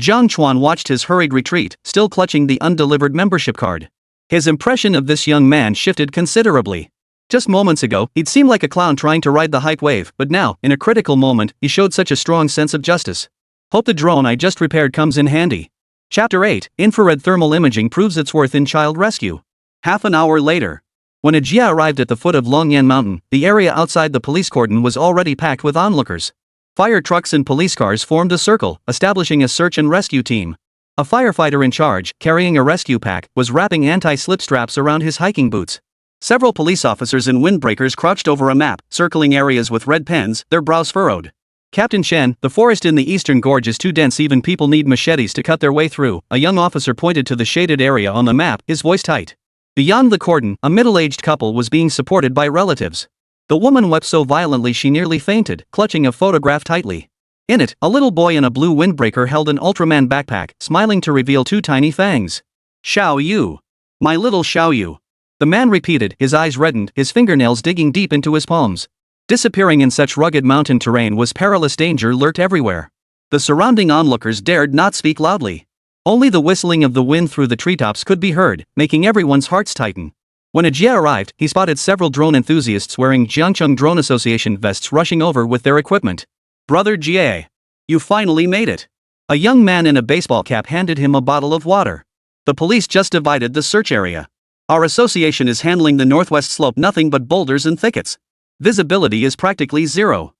Jiang Chuan watched his hurried retreat, still clutching the undelivered membership card. His impression of this young man shifted considerably. Just moments ago, he'd seemed like a clown trying to ride the hype wave, but now, in a critical moment, he showed such a strong sense of justice. Hope the drone I just repaired comes in handy. Chapter 8, Infrared Thermal Imaging proves its worth in child rescue. Half an hour later. When a Jia arrived at the foot of Longyan Mountain, the area outside the police cordon was already packed with onlookers. Fire trucks and police cars formed a circle, establishing a search and rescue team. A firefighter in charge, carrying a rescue pack, was wrapping anti-slip straps around his hiking boots. Several police officers in windbreakers crouched over a map, circling areas with red pens, their brows furrowed. Captain Chen, the forest in the eastern gorge is too dense, even people need machetes to cut their way through. A young officer pointed to the shaded area on the map, his voice tight. Beyond the cordon, a middle-aged couple was being supported by relatives. The woman wept so violently she nearly fainted, clutching a photograph tightly. In it, a little boy in a blue windbreaker held an Ultraman backpack, smiling to reveal two tiny fangs. Xiao Yu. My little Xiao Yu. The man repeated, his eyes reddened, his fingernails digging deep into his palms. Disappearing in such rugged mountain terrain was perilous. Danger lurked everywhere. The surrounding onlookers dared not speak loudly. Only the whistling of the wind through the treetops could be heard, making everyone's hearts tighten. When Jie arrived, he spotted several drone enthusiasts wearing Jiang Chuan Drone Association vests rushing over with their equipment. Brother Jie. You finally made it. A young man in a baseball cap handed him a bottle of water. The police just divided the search area. Our association is handling the northwest slope, nothing but boulders and thickets. Visibility is practically zero.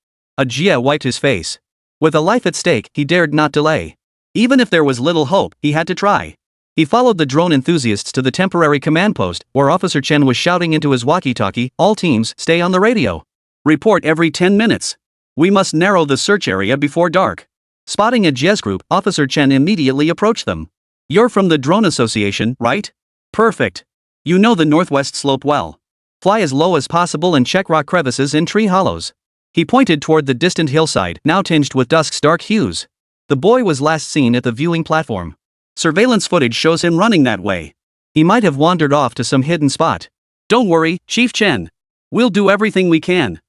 Jie wiped his face. With a life at stake, he dared not delay. Even if there was little hope, he had to try. He followed the drone enthusiasts to the temporary command post, where Officer Chen was shouting into his walkie-talkie, "All teams, stay on the radio. Report every 10 minutes. We must narrow the search area before dark." Spotting Jie's group, Officer Chen immediately approached them. "You're from the Drone Association, right? Perfect. You know the northwest slope well. Fly as low as possible and check rock crevices in tree hollows." He pointed toward the distant hillside, now tinged with dusk's dark hues. The boy was last seen at the viewing platform. Surveillance footage shows him running that way. He might have wandered off to some hidden spot. "Don't worry, Chief Chen. We'll do everything we can."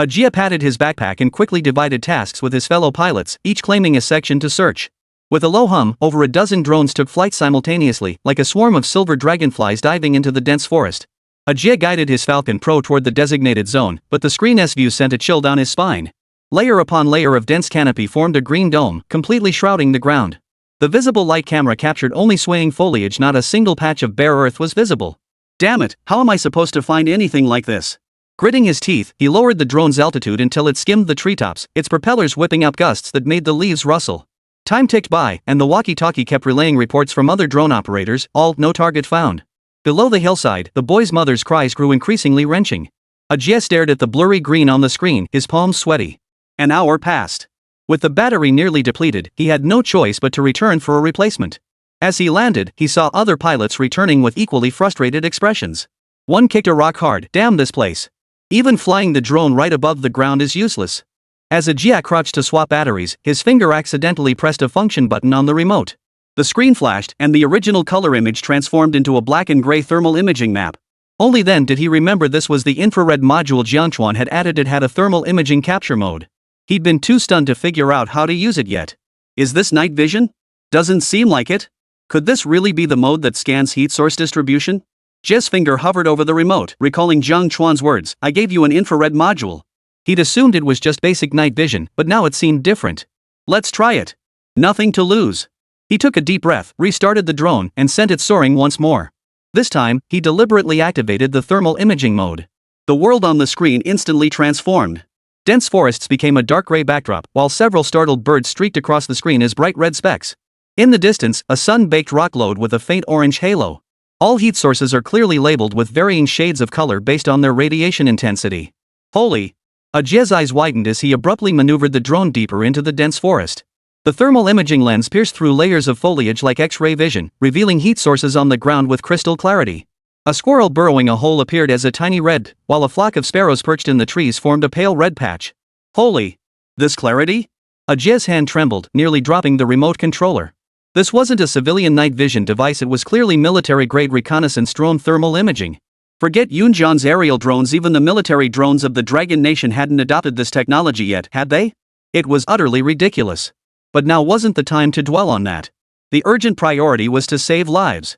Jie patted his backpack and quickly divided tasks with his fellow pilots, each claiming a section to search. With a low hum, over a dozen drones took flight simultaneously, like a swarm of silver dragonflies diving into the dense forest. Jie guided his Falcon Pro toward the designated zone, but the screen's view sent a chill down his spine. Layer upon layer of dense canopy formed a green dome, completely shrouding the ground. The visible light camera captured only swaying foliage, not a single patch of bare earth was visible. Damn it, how am I supposed to find anything like this? Gritting his teeth, he lowered the drone's altitude until it skimmed the treetops, its propellers whipping up gusts that made the leaves rustle. Time ticked by, and the walkie-talkie kept relaying reports from other drone operators, all no target found. Below the hillside, the boy's mother's cries grew increasingly wrenching. Jie stared at the blurry green on the screen, his palms sweaty. An hour passed. With the battery nearly depleted, he had no choice but to return for a replacement. As he landed, he saw other pilots returning with equally frustrated expressions. One kicked a rock hard. "Damn this place. Even flying the drone right above the ground is useless." As Jie crouched to swap batteries, his finger accidentally pressed a function button on the remote. The screen flashed, and the original color image transformed into a black and gray thermal imaging map. Only then did he remember this was the infrared module Jiang Chuan had added. It had a thermal imaging capture mode. He'd been too stunned to figure out how to use it yet. Is this night vision? Doesn't seem like it. Could this really be the mode that scans heat source distribution? Jie's finger hovered over the remote, recalling Jiang Chuan's words, "I gave you an infrared module." He'd assumed it was just basic night vision, but now it seemed different. "Let's try it. Nothing to lose." He took a deep breath, restarted the drone, and sent it soaring once more. This time, he deliberately activated the thermal imaging mode. The world on the screen instantly transformed. Dense forests became a dark gray backdrop, while several startled birds streaked across the screen as bright red specks. In the distance, a sun-baked rock glowed with a faint orange halo. All heat sources are clearly labeled with varying shades of color based on their radiation intensity. Holy! Jie's eyes widened as he abruptly maneuvered the drone deeper into the dense forest. The thermal imaging lens pierced through layers of foliage like X-ray vision, revealing heat sources on the ground with crystal clarity. A squirrel burrowing a hole appeared as a tiny red, while a flock of sparrows perched in the trees formed a pale red patch. Holy! This clarity? Jie's hand trembled, nearly dropping the remote controller. This wasn't a civilian night vision device, it was clearly military-grade reconnaissance drone thermal imaging. Forget Yunjian's aerial drones, even the military drones of the Dragon Nation hadn't adopted this technology yet, had they? It was utterly ridiculous. But now wasn't the time to dwell on that. The urgent priority was to save lives.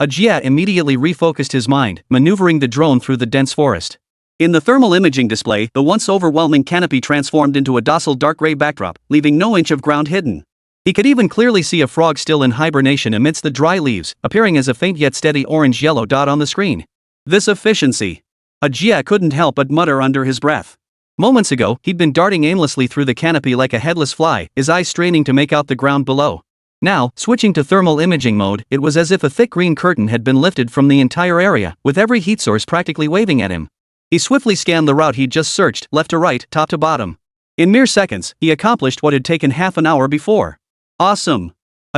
Jie immediately refocused his mind, maneuvering the drone through the dense forest. In the thermal imaging display, the once overwhelming canopy transformed into a docile dark gray backdrop, leaving no inch of ground hidden. He could even clearly see a frog still in hibernation amidst the dry leaves, appearing as a faint yet steady orange-yellow dot on the screen. This efficiency! Jie couldn't help but mutter under his breath. Moments ago, he'd been darting aimlessly through the canopy like a headless fly, his eyes straining to make out the ground below. Now, switching to thermal imaging mode, it was as if a thick green curtain had been lifted from the entire area, with every heat source practically waving at him. He swiftly scanned the route he'd just searched, left to right, top to bottom. In mere seconds, he accomplished what had taken half an hour before. Awesome!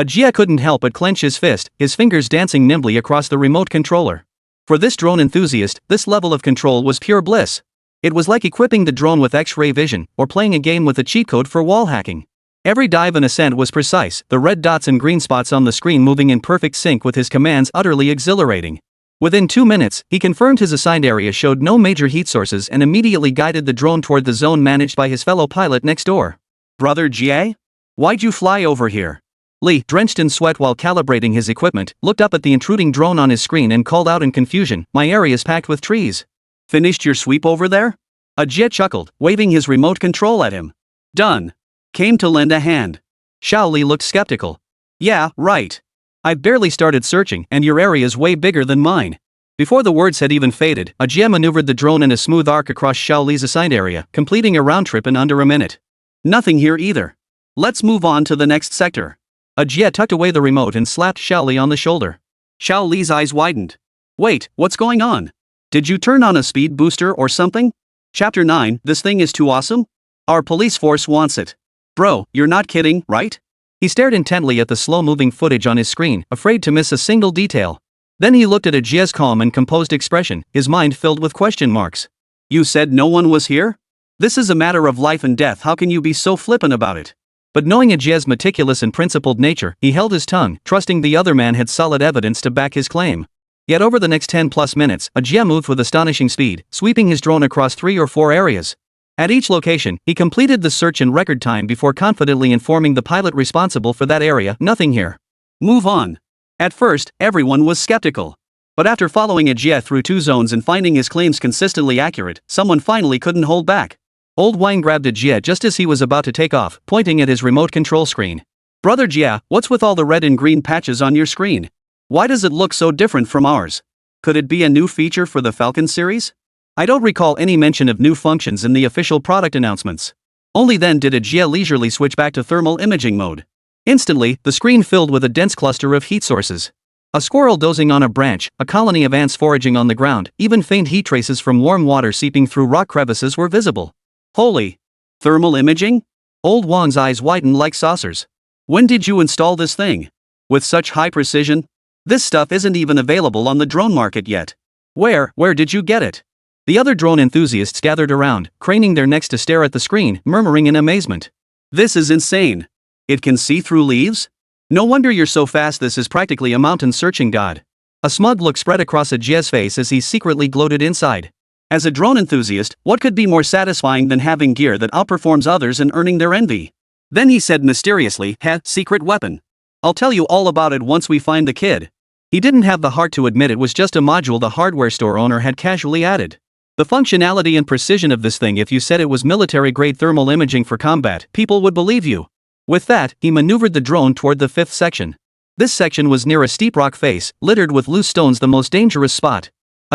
Jie couldn't help but clench his fist, his fingers dancing nimbly across the remote controller. For this drone enthusiast, this level of control was pure bliss. It was like equipping the drone with X-ray vision, or playing a game with a cheat code for wall hacking. Every dive and ascent was precise, the red dots and green spots on the screen moving in perfect sync with his commands utterly exhilarating. Within 2 minutes, he confirmed his assigned area showed no major heat sources and immediately guided the drone toward the zone managed by his fellow pilot next door. Brother Jie? Why'd you fly over here? Li, drenched in sweat while calibrating his equipment, looked up at the intruding drone on his screen and called out in confusion, "My area's packed with trees." "Finished your sweep over there?" Jie chuckled, waving his remote control at him. "Done. Came to lend a hand." Xiao Li looked skeptical. "Yeah, right. I've barely started searching and your area's way bigger than mine." Before the words had even faded, Jie maneuvered the drone in a smooth arc across Xiao Li's assigned area, completing a round trip in under a minute. "Nothing here either. Let's move on to the next sector." Jie tucked away the remote and slapped Xiao Li on the shoulder. Xiao Li's eyes widened. "Wait, what's going on? Did you turn on a speed booster or something?" Chapter 9, "This thing is too awesome? Our police force wants it." "Bro, you're not kidding, right?" He stared intently at the slow-moving footage on his screen, afraid to miss a single detail. Then he looked at Jie's calm and composed expression, his mind filled with question marks. "You said no one was here? This is a matter of life and death, how can you be so flippant about it?" But knowing Jie's meticulous and principled nature, he held his tongue, trusting the other man had solid evidence to back his claim. Yet over the next 10+ minutes, Jie moved with astonishing speed, sweeping his drone across 3 or 4 areas. At each location, he completed the search in record time before confidently informing the pilot responsible for that area, "Nothing here. Move on." At first, everyone was skeptical. But after following Jie through 2 zones and finding his claims consistently accurate, someone finally couldn't hold back. Old Wang grabbed Jie just as he was about to take off, pointing at his remote control screen. "Brother Jie, what's with all the red and green patches on your screen? Why does it look so different from ours? Could it be a new feature for the Falcon series?" I don't recall any mention of new functions in the official product announcements. Only then did Jie leisurely switch back to thermal imaging mode. Instantly, the screen filled with a dense cluster of heat sources. A squirrel dozing on a branch, a colony of ants foraging on the ground, even faint heat traces from warm water seeping through rock crevices were visible. Holy! Thermal imaging? Old Wang's eyes widened like saucers. "When did you install this thing? With such high precision? This stuff isn't even available on the drone market yet. Where did you get it?" The other drone enthusiasts gathered around, craning their necks to stare at the screen, murmuring in amazement. "This is insane. It can see through leaves? No wonder you're so fast, this is practically a mountain searching god." A smug look spread across Jie's face as he secretly gloated inside. As a drone enthusiast, what could be more satisfying than having gear that outperforms others and earning their envy? Then he said mysteriously, "Secret weapon. I'll tell you all about it once we find the kid." He didn't have the heart to admit it was just a module the hardware store owner had casually added. The functionality and precision of this thing, if you said it was military-grade thermal imaging for combat, people would believe you. With that, he maneuvered the drone toward the 5th section. This section was near a steep rock face, littered with loose stones, the most dangerous spot.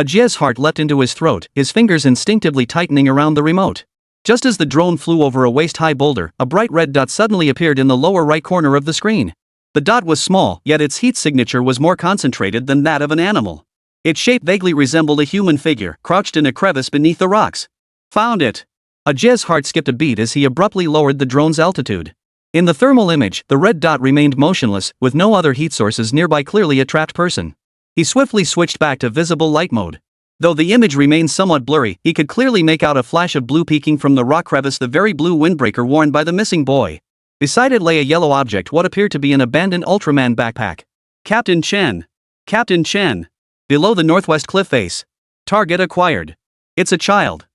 Jie's heart leapt into his throat, his fingers instinctively tightening around the remote. Just as the drone flew over a waist-high boulder, a bright red dot suddenly appeared in the lower right corner of the screen. The dot was small, yet its heat signature was more concentrated than that of an animal. Its shape vaguely resembled a human figure, crouched in a crevice beneath the rocks. "Found it!" Jie's heart skipped a beat as he abruptly lowered the drone's altitude. In the thermal image, the red dot remained motionless, with no other heat sources nearby, clearly a trapped person. He swiftly switched back to visible light mode. Though the image remained somewhat blurry, he could clearly make out a flash of blue peeking from the rock crevice, the very blue windbreaker worn by the missing boy. Beside it lay a yellow object, what appeared to be an abandoned Ultraman backpack. "Captain Chen! Captain Chen! Below the northwest cliff face. Target acquired. It's a child."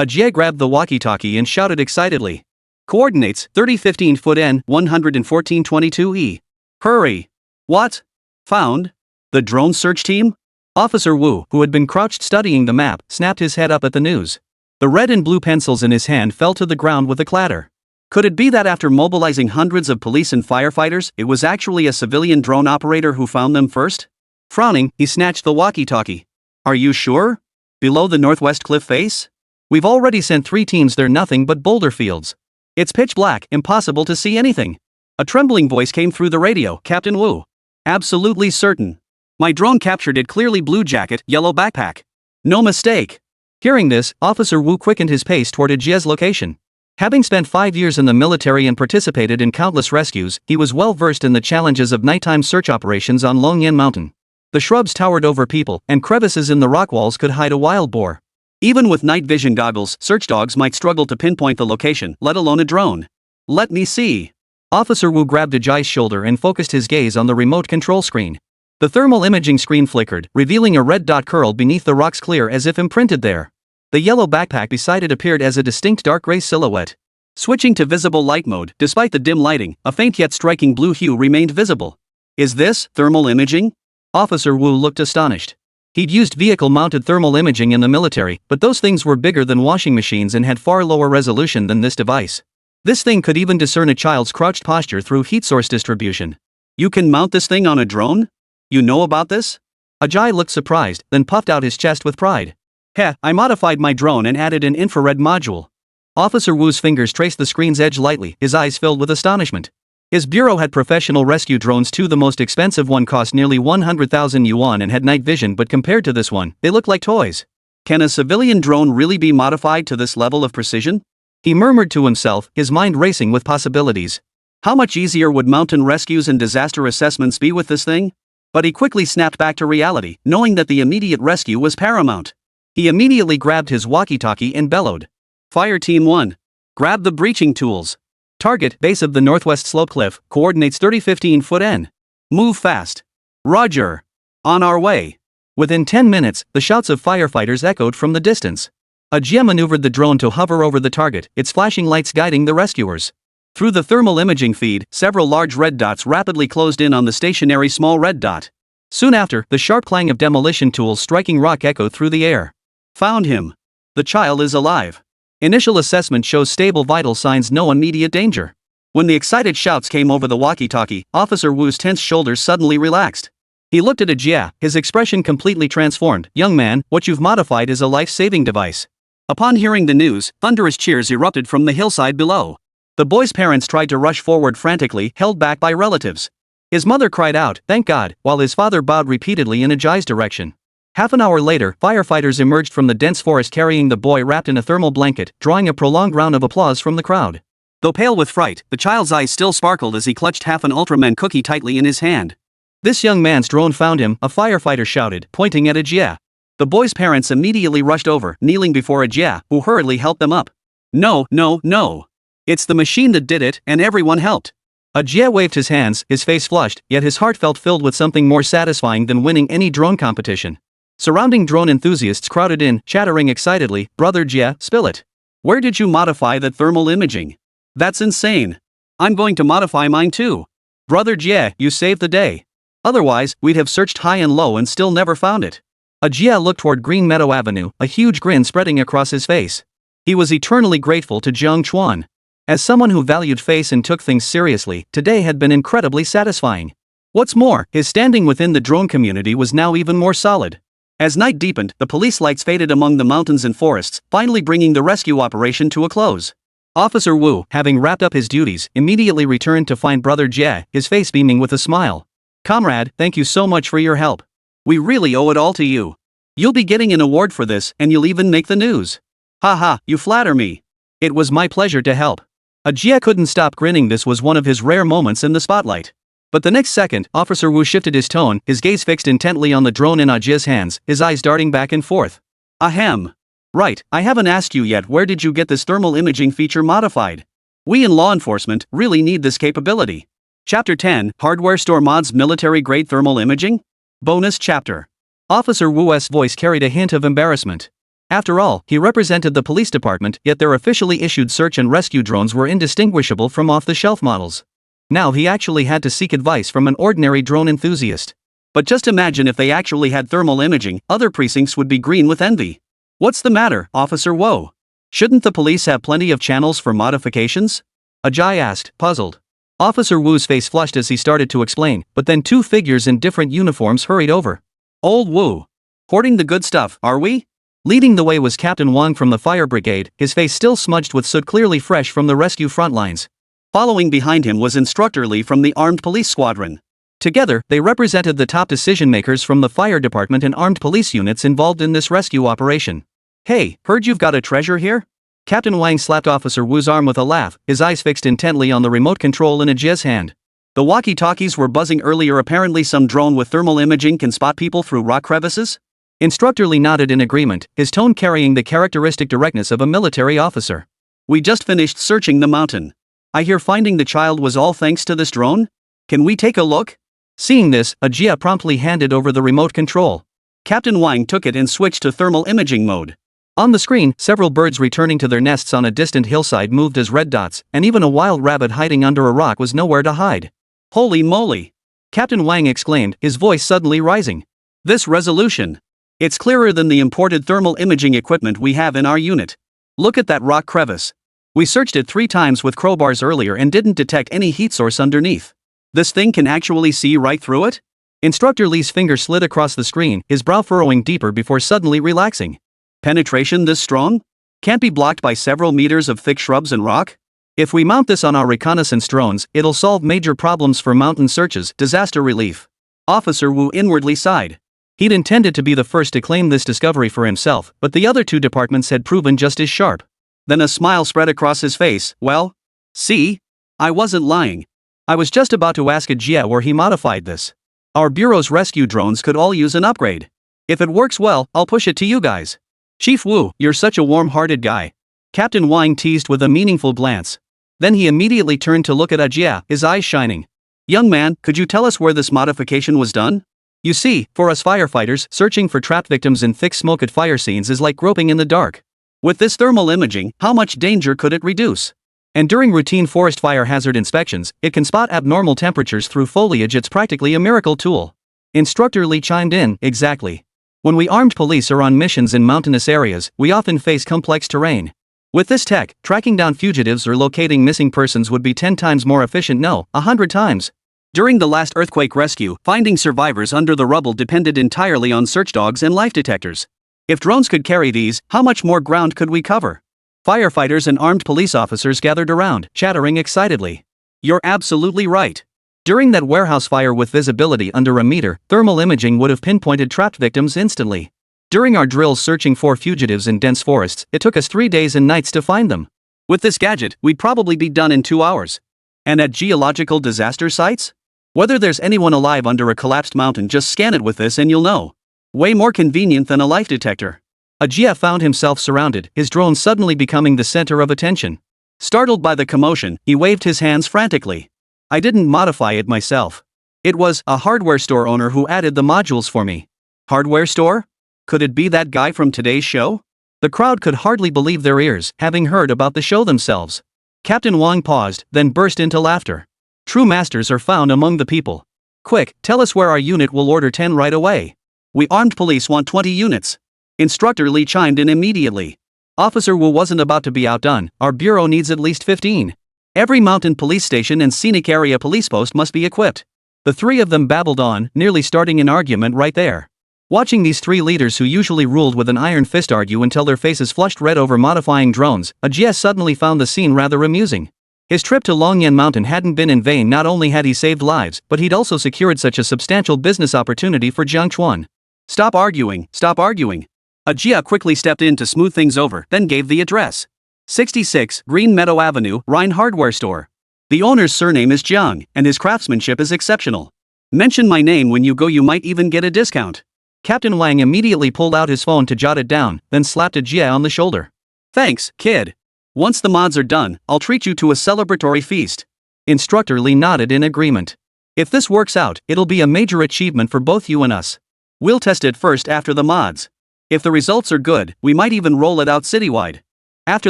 Jie grabbed the walkie-talkie and shouted excitedly. "Coordinates 3015 foot N 11422E. Hurry!" "What? Found? The drone search team?" Officer Wu, who had been crouched studying the map, snapped his head up at the news. The red and blue pencils in his hand fell to the ground with a clatter. Could it be that after mobilizing hundreds of police and firefighters, it was actually a civilian drone operator who found them first? Frowning, he snatched the walkie-talkie. "Are you sure? Below the northwest cliff face? We've already sent 3 teams there, nothing but boulder fields. It's pitch black, impossible to see anything." A trembling voice came through the radio. "Captain Wu. Absolutely certain. My drone captured it, clearly blue jacket, yellow backpack. No mistake." Hearing this, Officer Wu quickened his pace toward Jie's location. Having spent 5 years in the military and participated in countless rescues, he was well versed in the challenges of nighttime search operations on Longyan Mountain. The shrubs towered over people, and crevices in the rock walls could hide a wild boar. Even with night vision goggles, search dogs might struggle to pinpoint the location, let alone a drone. Let me see. Officer Wu grabbed Ajay's shoulder and focused his gaze on the remote control screen. The thermal imaging screen flickered, revealing a red dot curled beneath the rocks clear as if imprinted there. The yellow backpack beside it appeared as a distinct dark gray silhouette. Switching to visible light mode, despite the dim lighting, a faint yet striking blue hue remained visible. Is this thermal imaging? Officer Wu looked astonished. He'd used vehicle-mounted thermal imaging in the military, but those things were bigger than washing machines and had far lower resolution than this device. This thing could even discern a child's crouched posture through heat source distribution. You can mount this thing on a drone? You know about this? Ajay looked surprised, then puffed out his chest with pride. Heh, I modified my drone and added an infrared module. Officer Wu's fingers traced the screen's edge lightly, his eyes filled with astonishment. His bureau had professional rescue drones too. The most expensive one cost nearly 100,000 yuan and had night vision, but compared to this one, they looked like toys. Can a civilian drone really be modified to this level of precision? He murmured to himself, his mind racing with possibilities. How much easier would mountain rescues and disaster assessments be with this thing? But he quickly snapped back to reality, knowing that the immediate rescue was paramount. He immediately grabbed his walkie-talkie and bellowed. Fire Team 1. Grab the breaching tools. Target, base of the northwest slope cliff, coordinates 3015 foot N. Move fast. Roger. On our way. Within 10 minutes, the shouts of firefighters echoed from the distance. Ajay maneuvered the drone to hover over the target, its flashing lights guiding the rescuers. Through the thermal imaging feed, several large red dots rapidly closed in on the stationary small red dot. Soon after, the sharp clang of demolition tools striking rock echoed through the air. Found him. The child is alive. Initial assessment shows stable vital signs, no immediate danger. When the excited shouts came over the walkie-talkie, Officer Wu's tense shoulders suddenly relaxed. He looked at Ajay, his expression completely transformed. Young man, what you've modified is a life-saving device. Upon hearing the news, thunderous cheers erupted from the hillside below. The boy's parents tried to rush forward frantically, held back by relatives. His mother cried out, "Thank God," while his father bowed repeatedly in Ajay's direction. Half an hour later, firefighters emerged from the dense forest carrying the boy wrapped in a thermal blanket, drawing a prolonged round of applause from the crowd. Though pale with fright, the child's eyes still sparkled as he clutched half an Ultraman cookie tightly in his hand. This young man's drone found him, a firefighter shouted, pointing at Ajay. The boy's parents immediately rushed over, kneeling before Ajay, who hurriedly helped them up. No, no, no. It's the machine that did it, and everyone helped. Ajay waved his hands, his face flushed, yet his heart felt filled with something more satisfying than winning any drone competition. Surrounding drone enthusiasts crowded in, chattering excitedly, "Brother Jie, spill it. Where did you modify that thermal imaging? That's insane. I'm going to modify mine too. Brother Jie, you saved the day. Otherwise, we'd have searched high and low and still never found it." Ajay looked toward Green Meadow Avenue, a huge grin spreading across his face. He was eternally grateful to Jiang Chuan. As someone who valued face and took things seriously, today had been incredibly satisfying. What's more, his standing within the drone community was now even more solid. As night deepened, the police lights faded among the mountains and forests, finally bringing the rescue operation to a close. Officer Wu, having wrapped up his duties, immediately returned to find Brother Jie, his face beaming with a smile. "Comrade, thank you so much for your help. We really owe it all to you. You'll be getting an award for this, and you'll even make the news." "Haha, you flatter me. It was my pleasure to help." Ajay couldn't stop grinning. This was one of his rare moments in the spotlight. But the next second, Officer Wu shifted his tone, his gaze fixed intently on the drone in Ajay's hands, his eyes darting back and forth. "Ahem. Right, I haven't asked you yet, where did you get this thermal imaging feature modified? We in law enforcement really need this capability." Chapter 10, Hardware Store Mods Military-Grade Thermal Imaging? Bonus Chapter. Officer Wu's voice carried a hint of embarrassment. After all, he represented the police department, yet their officially issued search and rescue drones were indistinguishable from off-the-shelf models. Now he actually had to seek advice from an ordinary drone enthusiast. But just imagine if they actually had thermal imaging, other precincts would be green with envy. "What's the matter, Officer Wu? Shouldn't the police have plenty of channels for modifications?" Ajay asked, puzzled. Officer Wu's face flushed as he started to explain, but then two figures in different uniforms hurried over. "Old Wu. Hoarding the good stuff, are we?" Leading the way was Captain Wang from the fire brigade, his face still smudged with soot, clearly fresh from the rescue front lines. Following behind him was Instructor Li from the Armed Police Squadron. Together, they represented the top decision-makers from the fire department and armed police units involved in this rescue operation. "Hey, heard you've got a treasure here?" Captain Wang slapped Officer Wu's arm with a laugh, his eyes fixed intently on the remote control in Ajay's hand. The walkie-talkies were buzzing earlier. Apparently some drone with thermal imaging can spot people through rock crevices? Instructor Lee nodded in agreement, his tone carrying the characteristic directness of a military officer. We just finished searching the mountain. I hear finding the child was all thanks to this drone? Can we take a look? Seeing this, Jia promptly handed over the remote control. Captain Wang took it and switched to thermal imaging mode. On the screen, several birds returning to their nests on a distant hillside moved as red dots, and even a wild rabbit hiding under a rock was nowhere to hide. Holy moly! Captain Wang exclaimed, his voice suddenly rising. This resolution! It's clearer than the imported thermal imaging equipment we have in our unit. Look at that rock crevice. We searched it 3 times with crowbars earlier and didn't detect any heat source underneath. This thing can actually see right through it? Instructor Lee's finger slid across the screen, his brow furrowing deeper before suddenly relaxing. Penetration this strong? Can't be blocked by several meters of thick shrubs and rock? If we mount this on our reconnaissance drones, it'll solve major problems for mountain searches, disaster relief. Officer Wu inwardly sighed. He'd intended to be the first to claim this discovery for himself, but the other 2 departments had proven just as sharp. Then a smile spread across his face. Well, see? I wasn't lying. I was just about to ask Jia where he modified this. Our bureau's rescue drones could all use an upgrade. If it works well, I'll push it to you guys. Chief Wu, you're such a warm-hearted guy. Captain Wang teased with a meaningful glance. Then he immediately turned to look at Jia, his eyes shining. Young man, could you tell us where this modification was done? You see, for us firefighters, searching for trapped victims in thick smoke at fire scenes is like groping in the dark. With this thermal imaging, how much danger could it reduce? And during routine forest fire hazard inspections, it can spot abnormal temperatures through foliage. It's practically a miracle tool. Instructor Lee chimed in, exactly. When we armed police are on missions in mountainous areas, we often face complex terrain. With this tech, tracking down fugitives or locating missing persons would be 10 times more efficient, no, 100 times. During the last earthquake rescue, finding survivors under the rubble depended entirely on search dogs and life detectors. If drones could carry these, how much more ground could we cover? Firefighters and armed police officers gathered around, chattering excitedly. You're absolutely right. During that warehouse fire with visibility under a meter, thermal imaging would have pinpointed trapped victims instantly. During our drills searching for fugitives in dense forests, it took us 3 days and nights to find them. With this gadget, we'd probably be done in 2 hours. And at geological disaster sites? Whether there's anyone alive under a collapsed mountain, just scan it with this and you'll know. Way more convenient than a life detector. Jia found himself surrounded, his drone suddenly becoming the center of attention. Startled by the commotion, he waved his hands frantically. I didn't modify it myself. It was a hardware store owner who added the modules for me. Hardware store? Could it be that guy from today's show? The crowd could hardly believe their ears, having heard about the show themselves. Captain Wang paused, then burst into laughter. True masters are found among the people. Quick, tell us where our unit will order 10 right away. We armed police want 20 units. Instructor Lee chimed in immediately. Officer Wu wasn't about to be outdone, our bureau needs at least 15. Every mountain police station and scenic area police post must be equipped. The 3 of them babbled on, nearly starting an argument right there. Watching these 3 leaders who usually ruled with an iron fist argue until their faces flushed red over modifying drones, Jia suddenly found the scene rather amusing. His trip to Longyan Mountain hadn't been in vain. Not only had he saved lives, but he'd also secured such a substantial business opportunity for Jiang Chuan. Stop arguing, stop arguing. Jia quickly stepped in to smooth things over, then gave the address. 66 Green Meadow Avenue, Rhine Hardware Store. The owner's surname is Jiang, and his craftsmanship is exceptional. Mention my name when you go, you might even get a discount. Captain Wang immediately pulled out his phone to jot it down, then slapped Jia on the shoulder. Thanks, kid. Once the mods are done, I'll treat you to a celebratory feast. Instructor Lee nodded in agreement. If this works out, it'll be a major achievement for both you and us. We'll test it first after the mods. If the results are good, we might even roll it out citywide. After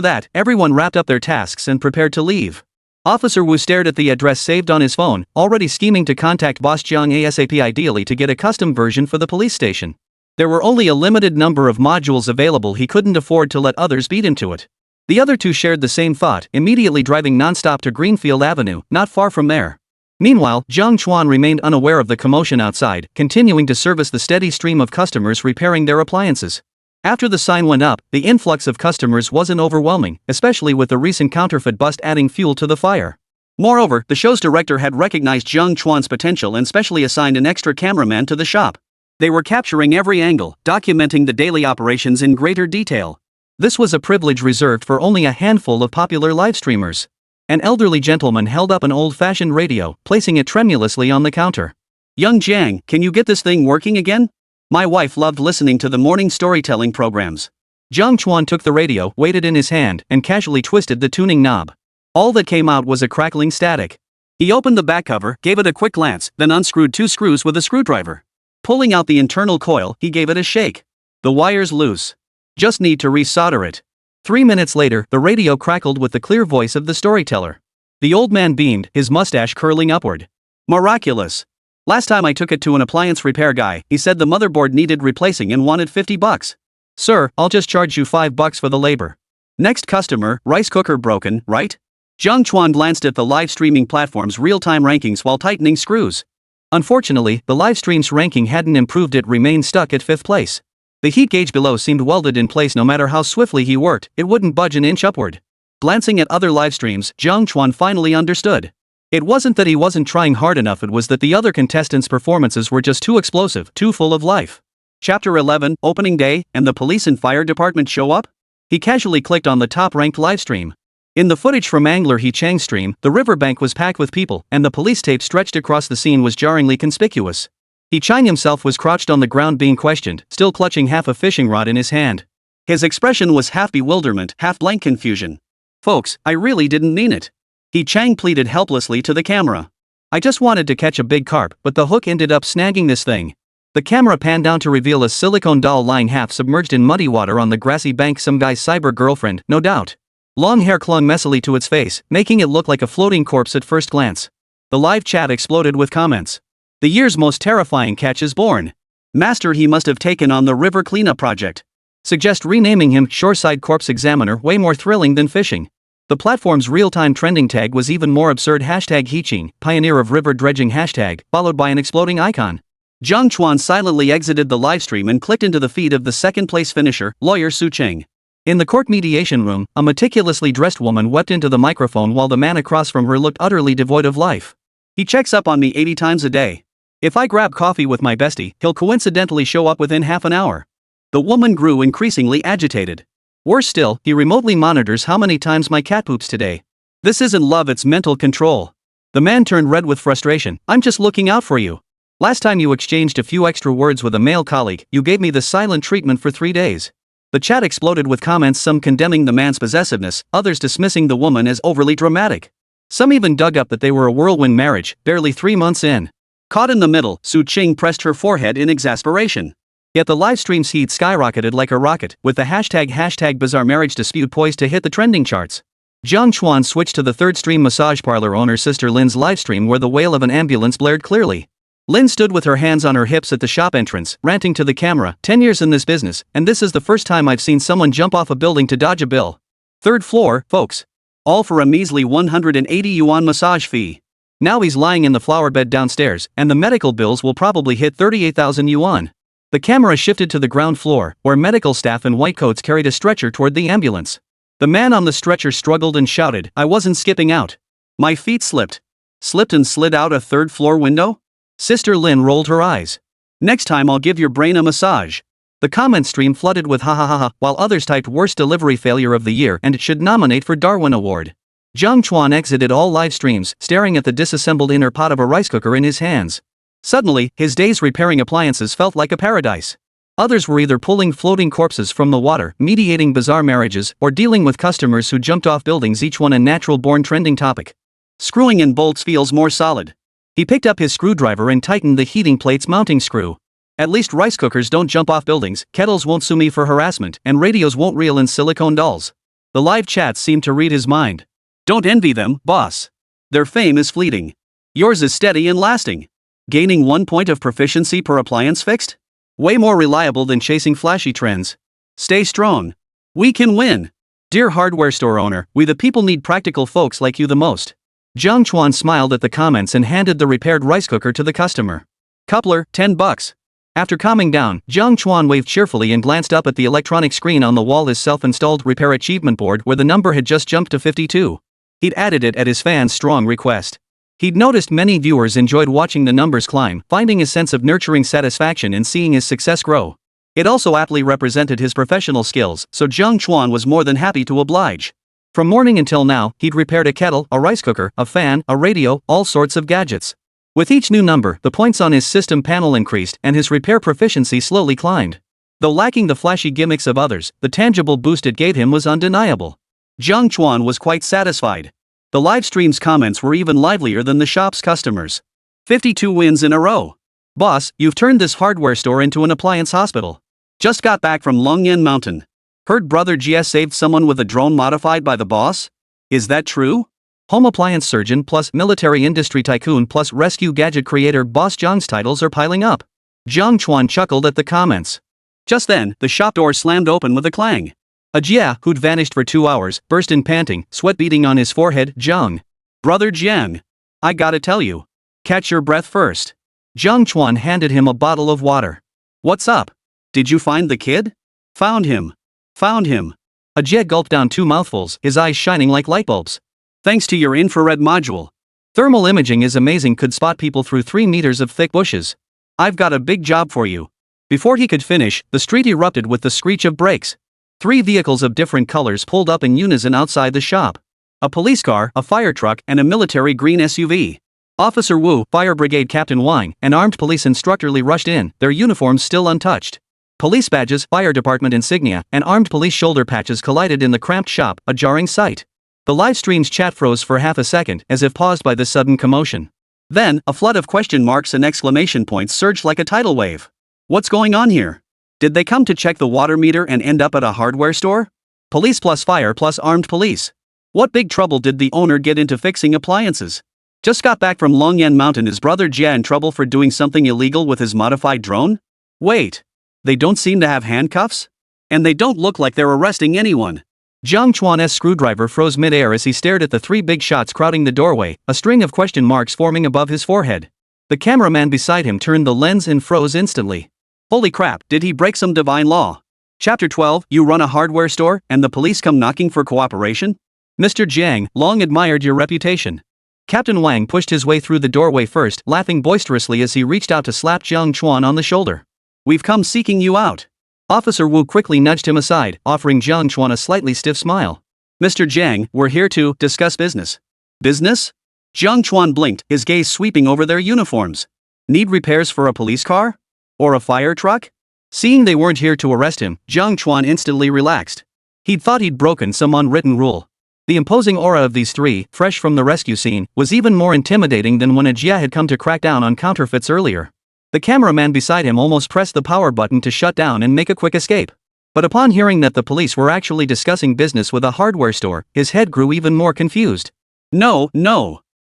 that, everyone wrapped up their tasks and prepared to leave. Officer Wu stared at the address saved on his phone, already scheming to contact Boss Jiang ASAP, ideally to get a custom version for the police station. There were only a limited number of modules available. He couldn't afford to let others beat him to it. The other 2 shared the same thought, immediately driving nonstop to Greenfield Avenue, not far from there. Meanwhile, Jiang Chuan remained unaware of the commotion outside, continuing to service the steady stream of customers repairing their appliances. After the sign went up, the influx of customers wasn't overwhelming, especially with the recent counterfeit bust adding fuel to the fire. Moreover, the show's director had recognized Jiang Chuan's potential and specially assigned an extra cameraman to the shop. They were capturing every angle, documenting the daily operations in greater detail. This was a privilege reserved for only a handful of popular live streamers. An elderly gentleman held up an old-fashioned radio, placing it tremulously on the counter. Young Jiang, can you get this thing working again? My wife loved listening to the morning storytelling programs. Jiang Chuan took the radio, weighed it in his hand, and casually twisted the tuning knob. All that came out was a crackling static. He opened the back cover, gave it a quick glance, then unscrewed 2 screws with a screwdriver. Pulling out the internal coil, he gave it a shake. The wire's loose. Just need to resolder it. 3 minutes later, the radio crackled with the clear voice of the storyteller. The old man beamed, his mustache curling upward. Miraculous. Last time I took it to an appliance repair guy, he said the motherboard needed replacing and wanted $50. Sir, I'll just charge you $5 for the labor. Next customer, rice cooker broken, right? Jiang Chuan glanced at the live streaming platform's real-time rankings while tightening screws. Unfortunately, the live stream's ranking hadn't improved, it remained stuck at 5th place. The heat gauge below seemed welded in place. No matter how swiftly he worked, it wouldn't budge an inch upward. Glancing at other live streams, Jiang Chuan finally understood. It wasn't that he wasn't trying hard enough, it was that the other contestants' performances were just too explosive, too full of life. Chapter 11, Opening Day, and the police and fire department show up? He casually clicked on the top-ranked livestream. In the footage from Angler He Chang's stream, the riverbank was packed with people, and the police tape stretched across the scene was jarringly conspicuous. He Chang himself was crouched on the ground being questioned, still clutching half a fishing rod in his hand. His expression was half bewilderment, half blank confusion. Folks, I really didn't mean it. He Chang pleaded helplessly to the camera. I just wanted to catch a big carp, but the hook ended up snagging this thing. The camera panned down to reveal a silicone doll lying half submerged in muddy water on the grassy bank. Some guy's cyber girlfriend, no doubt. Long hair clung messily to its face, making it look like a floating corpse at first glance. The live chat exploded with comments. The year's most terrifying catch is born. Master, he must have taken on the river cleanup project. Suggest renaming him Shoreside Corpse Examiner, way more thrilling than fishing. The platform's real-time trending tag was even more absurd. #Heeching, pioneer of river dredging #, followed by an exploding icon. Jiang Chuan silently exited the livestream and clicked into the feed of the second-place finisher, lawyer Su Cheng. In the court mediation room, a meticulously dressed woman wept into the microphone while the man across from her looked utterly devoid of life. He checks up on me 80 times a day. If I grab coffee with my bestie, he'll coincidentally show up within half an hour. The woman grew increasingly agitated. Worse still, he remotely monitors how many times my cat poops today. This isn't love, it's mental control. The man turned red with frustration. I'm just looking out for you. Last time you exchanged a few extra words with a male colleague, you gave me the silent treatment for 3 days. The chat exploded with comments, some condemning the man's possessiveness, others dismissing the woman as overly dramatic. Some even dug up that they were a whirlwind marriage, barely 3 months in. Caught in the middle, Su Cheng pressed her forehead in exasperation. Yet the livestream's heat skyrocketed like a rocket, with the hashtag bizarre marriage dispute poised to hit the trending charts. Jiang Chuan switched to the third stream, massage parlor owner Sister Lin's livestream, where the wail of an ambulance blared clearly. Lin stood with her hands on her hips at the shop entrance, ranting to the camera, 10 years in this business, and this is the first time I've seen someone jump off a building to dodge a bill. 3rd floor, folks. All for a measly 180 yuan massage fee. Now he's lying in the flower bed downstairs, and the medical bills will probably hit 38,000 yuan. The camera shifted to the ground floor, where medical staff in white coats carried a stretcher toward the ambulance. The man on the stretcher struggled and shouted, I wasn't skipping out. My feet slipped. Slipped and slid out a 3rd floor window? Sister Lin rolled her eyes. Next time I'll give your brain a massage. The comment stream flooded with ha ha ha ha, while others typed worst delivery failure of the year and it should nominate for Darwin Award. Jiang Chuan exited all live streams, staring at the disassembled inner pot of a rice cooker in his hands. Suddenly, his days repairing appliances felt like a paradise. Others were either pulling floating corpses from the water, mediating bizarre marriages, or dealing with customers who jumped off buildings, each one a natural-born trending topic. Screwing in bolts feels more solid. He picked up his screwdriver and tightened the heating plate's mounting screw. At least rice cookers don't jump off buildings, kettles won't sue me for harassment, and radios won't reel in silicone dolls. The live chats seemed to read his mind. Don't envy them, boss. Their fame is fleeting. Yours is steady and lasting. Gaining 1 point of proficiency per appliance fixed? Way more reliable than chasing flashy trends. Stay strong. We can win. Dear hardware store owner, we the people need practical folks like you the most. Jiang Chuan smiled at the comments and handed the repaired rice cooker to the customer. Coupler, $10. After calming down, Jiang Chuan waved cheerfully and glanced up at the electronic screen on the wall, his self-installed repair achievement board, where the number had just jumped to 52. He'd added it at his fans' strong request. He'd noticed many viewers enjoyed watching the numbers climb, finding a sense of nurturing satisfaction in seeing his success grow. It also aptly represented his professional skills, so Jiang Chuan was more than happy to oblige. From morning until now, he'd repaired a kettle, a rice cooker, a fan, a radio, all sorts of gadgets. With each new number, the points on his system panel increased and his repair proficiency slowly climbed. Though lacking the flashy gimmicks of others, the tangible boost it gave him was undeniable. Jiang Chuan was quite satisfied. The live stream's comments were even livelier than the shop's customers. 52 wins in a row. Boss, you've turned this hardware store into an appliance hospital. Just got back from Longguo Mountain. Heard Brother Jie saved someone with a drone modified by the boss? Is that true? Home appliance surgeon plus military industry tycoon plus rescue gadget creator Boss Jiang's titles are piling up. Jiang Chuan chuckled at the comments. Just then, the shop door slammed open with a clang. A Jia, who'd vanished for 2 hours, burst in panting, sweat beading on his forehead. Jiang. Brother Jiang. I gotta tell you. Catch your breath first. Jiang Chuan handed him a bottle of water. What's up? Did you find the kid? Found him. Found him. A Jia gulped down 2 mouthfuls, his eyes shining like light bulbs. Thanks to your infrared module. Thermal imaging is amazing, could spot people through 3 meters of thick bushes. I've got a big job for you. Before he could finish, the street erupted with the screech of brakes. 3 vehicles of different colors pulled up in unison outside the shop. A police car, a fire truck, and a military green SUV. Officer Wu, Fire Brigade Captain Wang, and armed police instructor Li rushed in, their uniforms still untouched. Police badges, fire department insignia, and armed police shoulder patches collided in the cramped shop, a jarring sight. The live stream's chat froze for half a second, as if paused by this sudden commotion. Then, a flood of question marks and exclamation points surged like a tidal wave. What's going on here? Did they come to check the water meter and end up at a hardware store? Police plus fire plus armed police. What big trouble did the owner get into fixing appliances? Just got back from Longguo Mountain. Is Brother Jia in trouble for doing something illegal with his modified drone? Wait. They don't seem to have handcuffs? And they don't look like they're arresting anyone. Jiang Chuan's screwdriver froze mid-air as he stared at the 3 big shots crowding the doorway, a string of question marks forming above his forehead. The cameraman beside him turned the lens and froze instantly. Holy crap, did he break some divine law? Chapter 12, you run a hardware store, and the police come knocking for cooperation? Mr. Jiang, long admired your reputation. Captain Wang pushed his way through the doorway first, laughing boisterously as he reached out to slap Jiang Chuan on the shoulder. We've come seeking you out. Officer Wu quickly nudged him aside, offering Jiang Chuan a slightly stiff smile. Mr. Jiang, we're here to discuss business. Business? Jiang Chuan blinked, his gaze sweeping over their uniforms. Need repairs for a police car? Or a fire truck? Seeing they weren't here to arrest him, Jiang Chuan instantly relaxed. He'd thought he'd broken some unwritten rule. The imposing aura of these 3, fresh from the rescue scene, was even more intimidating than when a Jia had come to crack down on counterfeits earlier. The cameraman beside him almost pressed the power button to shut down and make a quick escape. But upon hearing that the police were actually discussing business with a hardware store, his head grew even more confused. No.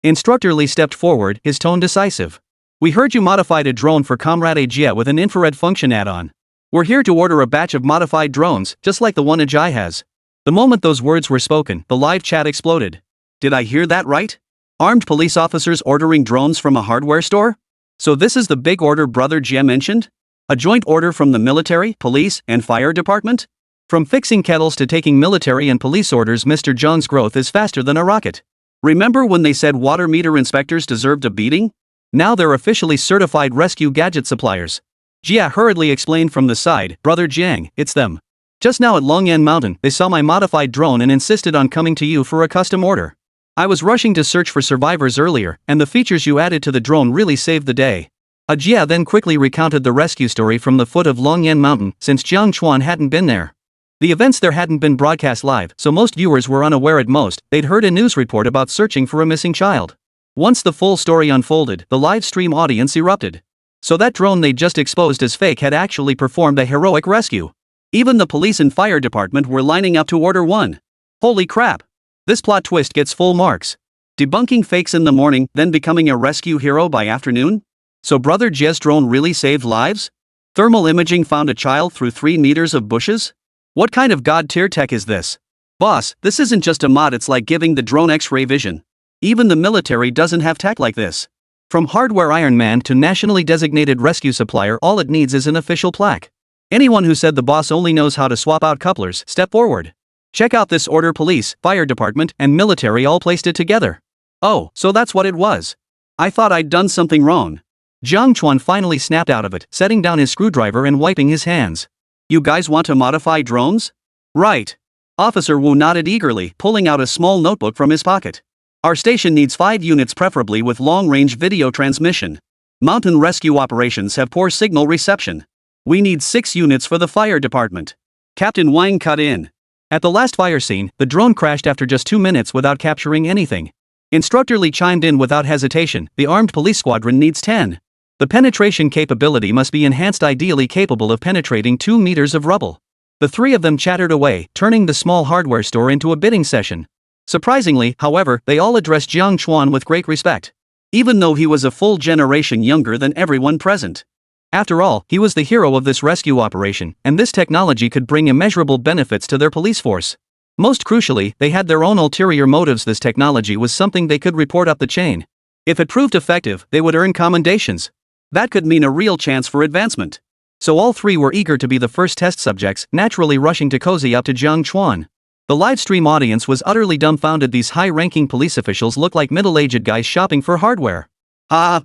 Instructor Li stepped forward, his tone decisive. We heard you modified a drone for Comrade Jia with an infrared function add-on. We're here to order a batch of modified drones, just like the one Ajay has. The moment those words were spoken, the live chat exploded. Did I hear that right? Armed police officers ordering drones from a hardware store? So this is the big order Brother Jia mentioned? A joint order from the military, police, and fire department? From fixing kettles to taking military and police orders, Mr. Zhang's growth is faster than a rocket. Remember when they said water meter inspectors deserved a beating? Now they're officially certified rescue gadget suppliers. Jia hurriedly explained from the side, Brother Jiang, it's them. Just now at Longguo Mountain, they saw my modified drone and insisted on coming to you for a custom order. I was rushing to search for survivors earlier, and the features you added to the drone really saved the day. Jia then quickly recounted the rescue story from the foot of Longguo Mountain, since Jiang Chuan hadn't been there. The events there hadn't been broadcast live, so most viewers were unaware at most. They'd heard a news report about searching for a missing child. Once the full story unfolded, the live stream audience erupted. So that drone they'd just exposed as fake had actually performed a heroic rescue. Even the police and fire department were lining up to order one. Holy crap! This plot twist gets full marks. Debunking fakes in the morning, then becoming a rescue hero by afternoon? So Brother Jia's drone really saved lives? Thermal imaging found a child through 3 meters of bushes? What kind of god-tier tech is this? Boss, this isn't just a mod, it's like giving the drone X-ray vision. Even the military doesn't have tech like this. From hardware Iron Man to nationally designated rescue supplier, all it needs is an official plaque. Anyone who said the boss only knows how to swap out couplers, step forward. Check out this order. Police, fire department, and military all placed it together. Oh, so that's what it was. I thought I'd done something wrong. Jiang Chuan finally snapped out of it, setting down his screwdriver and wiping his hands. You guys want to modify drones? Right. Officer Wu nodded eagerly, pulling out a small notebook from his pocket. Our station needs 5 units, preferably with long-range video transmission. Mountain rescue operations have poor signal reception. We need 6 units for the fire department. Captain Wang cut in. At the last fire scene, the drone crashed after just 2 minutes without capturing anything. Instructor Lee chimed in without hesitation. The armed police squadron needs 10. The penetration capability must be enhanced, ideally capable of penetrating 2 meters of rubble. The 3 of them chattered away, turning the small hardware store into a bidding session. Surprisingly, however, they all addressed Jiang Chuan with great respect, even though he was a full generation younger than everyone present. After all, he was the hero of this rescue operation, and this technology could bring immeasurable benefits to their police force. Most crucially, they had their own ulterior motives. This technology was something they could report up the chain. If it proved effective, they would earn commendations. That could mean a real chance for advancement. So all 3 were eager to be the first test subjects, naturally rushing to cozy up to Jiang Chuan. The livestream audience was utterly dumbfounded. These high-ranking police officials looked like middle-aged guys shopping for hardware.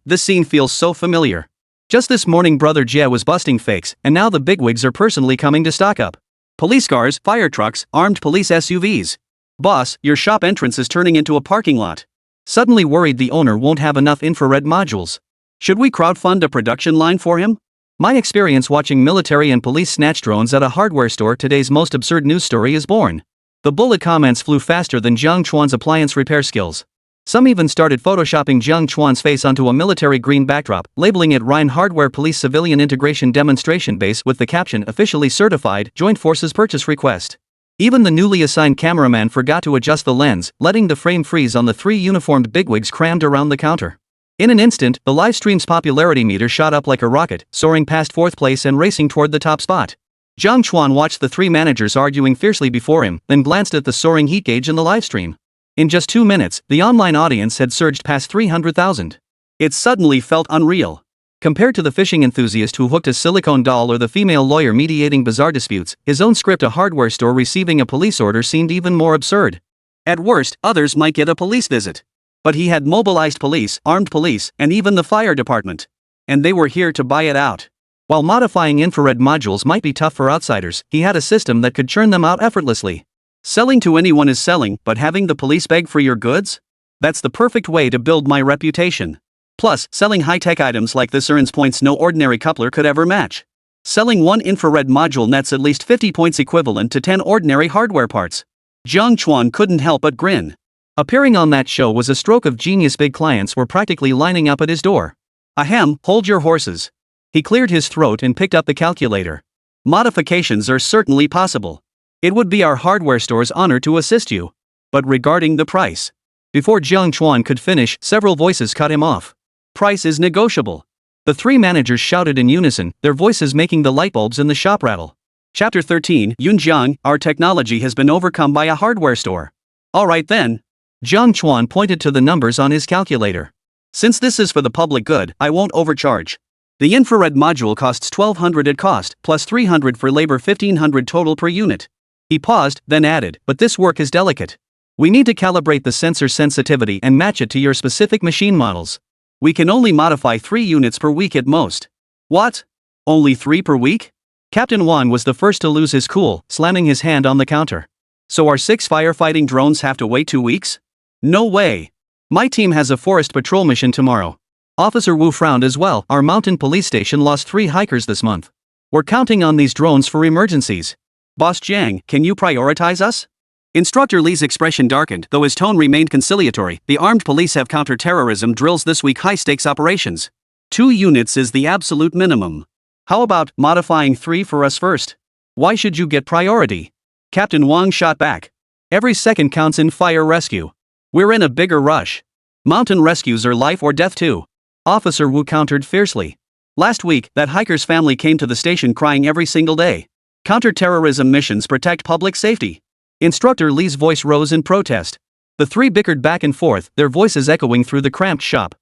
This scene feels so familiar. Just this morning Brother Jie was busting fakes, and now the bigwigs are personally coming to stock up. Police cars, fire trucks, armed police SUVs. Boss, your shop entrance is turning into a parking lot. Suddenly worried the owner won't have enough infrared modules. Should we crowdfund a production line for him? My experience watching military and police snatch drones at a hardware store, today's most absurd news story is born. The bullet comments flew faster than Jiang Chuan's appliance repair skills. Some even started photoshopping Jiang Chuan's face onto a military green backdrop, labeling it Rhine Hardware Police Civilian Integration Demonstration Base with the caption "Officially Certified, Joint Forces Purchase Request." Even the newly assigned cameraman forgot to adjust the lens, letting the frame freeze on the 3 uniformed bigwigs crammed around the counter. In an instant, the livestream's popularity meter shot up like a rocket, soaring past 4th place and racing toward the top spot. Jiang Chuan watched the 3 managers arguing fiercely before him, then glanced at the soaring heat gauge in the livestream. In just 2 minutes, the online audience had surged past 300,000. It suddenly felt unreal. Compared to the fishing enthusiast who hooked a silicone doll or the female lawyer mediating bizarre disputes, his own script, a hardware store receiving a police order, seemed even more absurd. At worst, others might get a police visit. But he had mobilized police, armed police, and even the fire department. And they were here to buy it out. While modifying infrared modules might be tough for outsiders, he had a system that could churn them out effortlessly. Selling to anyone is selling, but having the police beg for your goods? That's the perfect way to build my reputation. Plus, selling high-tech items like this earns points no ordinary coupler could ever match. Selling 1 infrared module nets at least 50 points, equivalent to 10 ordinary hardware parts. Jiang Chuan couldn't help but grin. Appearing on that show was a stroke of genius. Big clients were practically lining up at his door. Ahem, hold your horses. He cleared his throat and picked up the calculator. Modifications are certainly possible. It would be our hardware store's honor to assist you. But regarding the price. Before Jiang Chuan could finish, several voices cut him off. Price is negotiable. The 3 managers shouted in unison, their voices making the lightbulbs in the shop rattle. Chapter 13, Yunjiang, our technology has been overcome by a hardware store. Alright then. Jiang Chuan pointed to the numbers on his calculator. Since this is for the public good, I won't overcharge. The infrared module costs 1,200 at cost, plus 300 for labor, 1,500 total per unit. He paused, then added, but this work is delicate. We need to calibrate the sensor sensitivity and match it to your specific machine models. We can only modify 3 units per week at most. What? Only 3 per week? Captain Wang was the first to lose his cool, slamming his hand on the counter. So our 6 firefighting drones have to wait 2 weeks? No way. My team has a forest patrol mission tomorrow. Officer Wu frowned as well. Our mountain police station lost 3 hikers this month. We're counting on these drones for emergencies. Boss Jiang, can you prioritize us? Instructor Lee's expression darkened, though his tone remained conciliatory. The armed police have counter-terrorism drills this week, high-stakes operations. 2 units is the absolute minimum. How about modifying 3 for us first? Why should you get priority? Captain Wang shot back. Every second counts in fire rescue. We're in a bigger rush. Mountain rescues are life or death too. Officer Wu countered fiercely. Last week, that hiker's family came to the station crying every single day. Counter-terrorism missions protect public safety. Instructor Lee's voice rose in protest. The 3 bickered back and forth, their voices echoing through the cramped shop.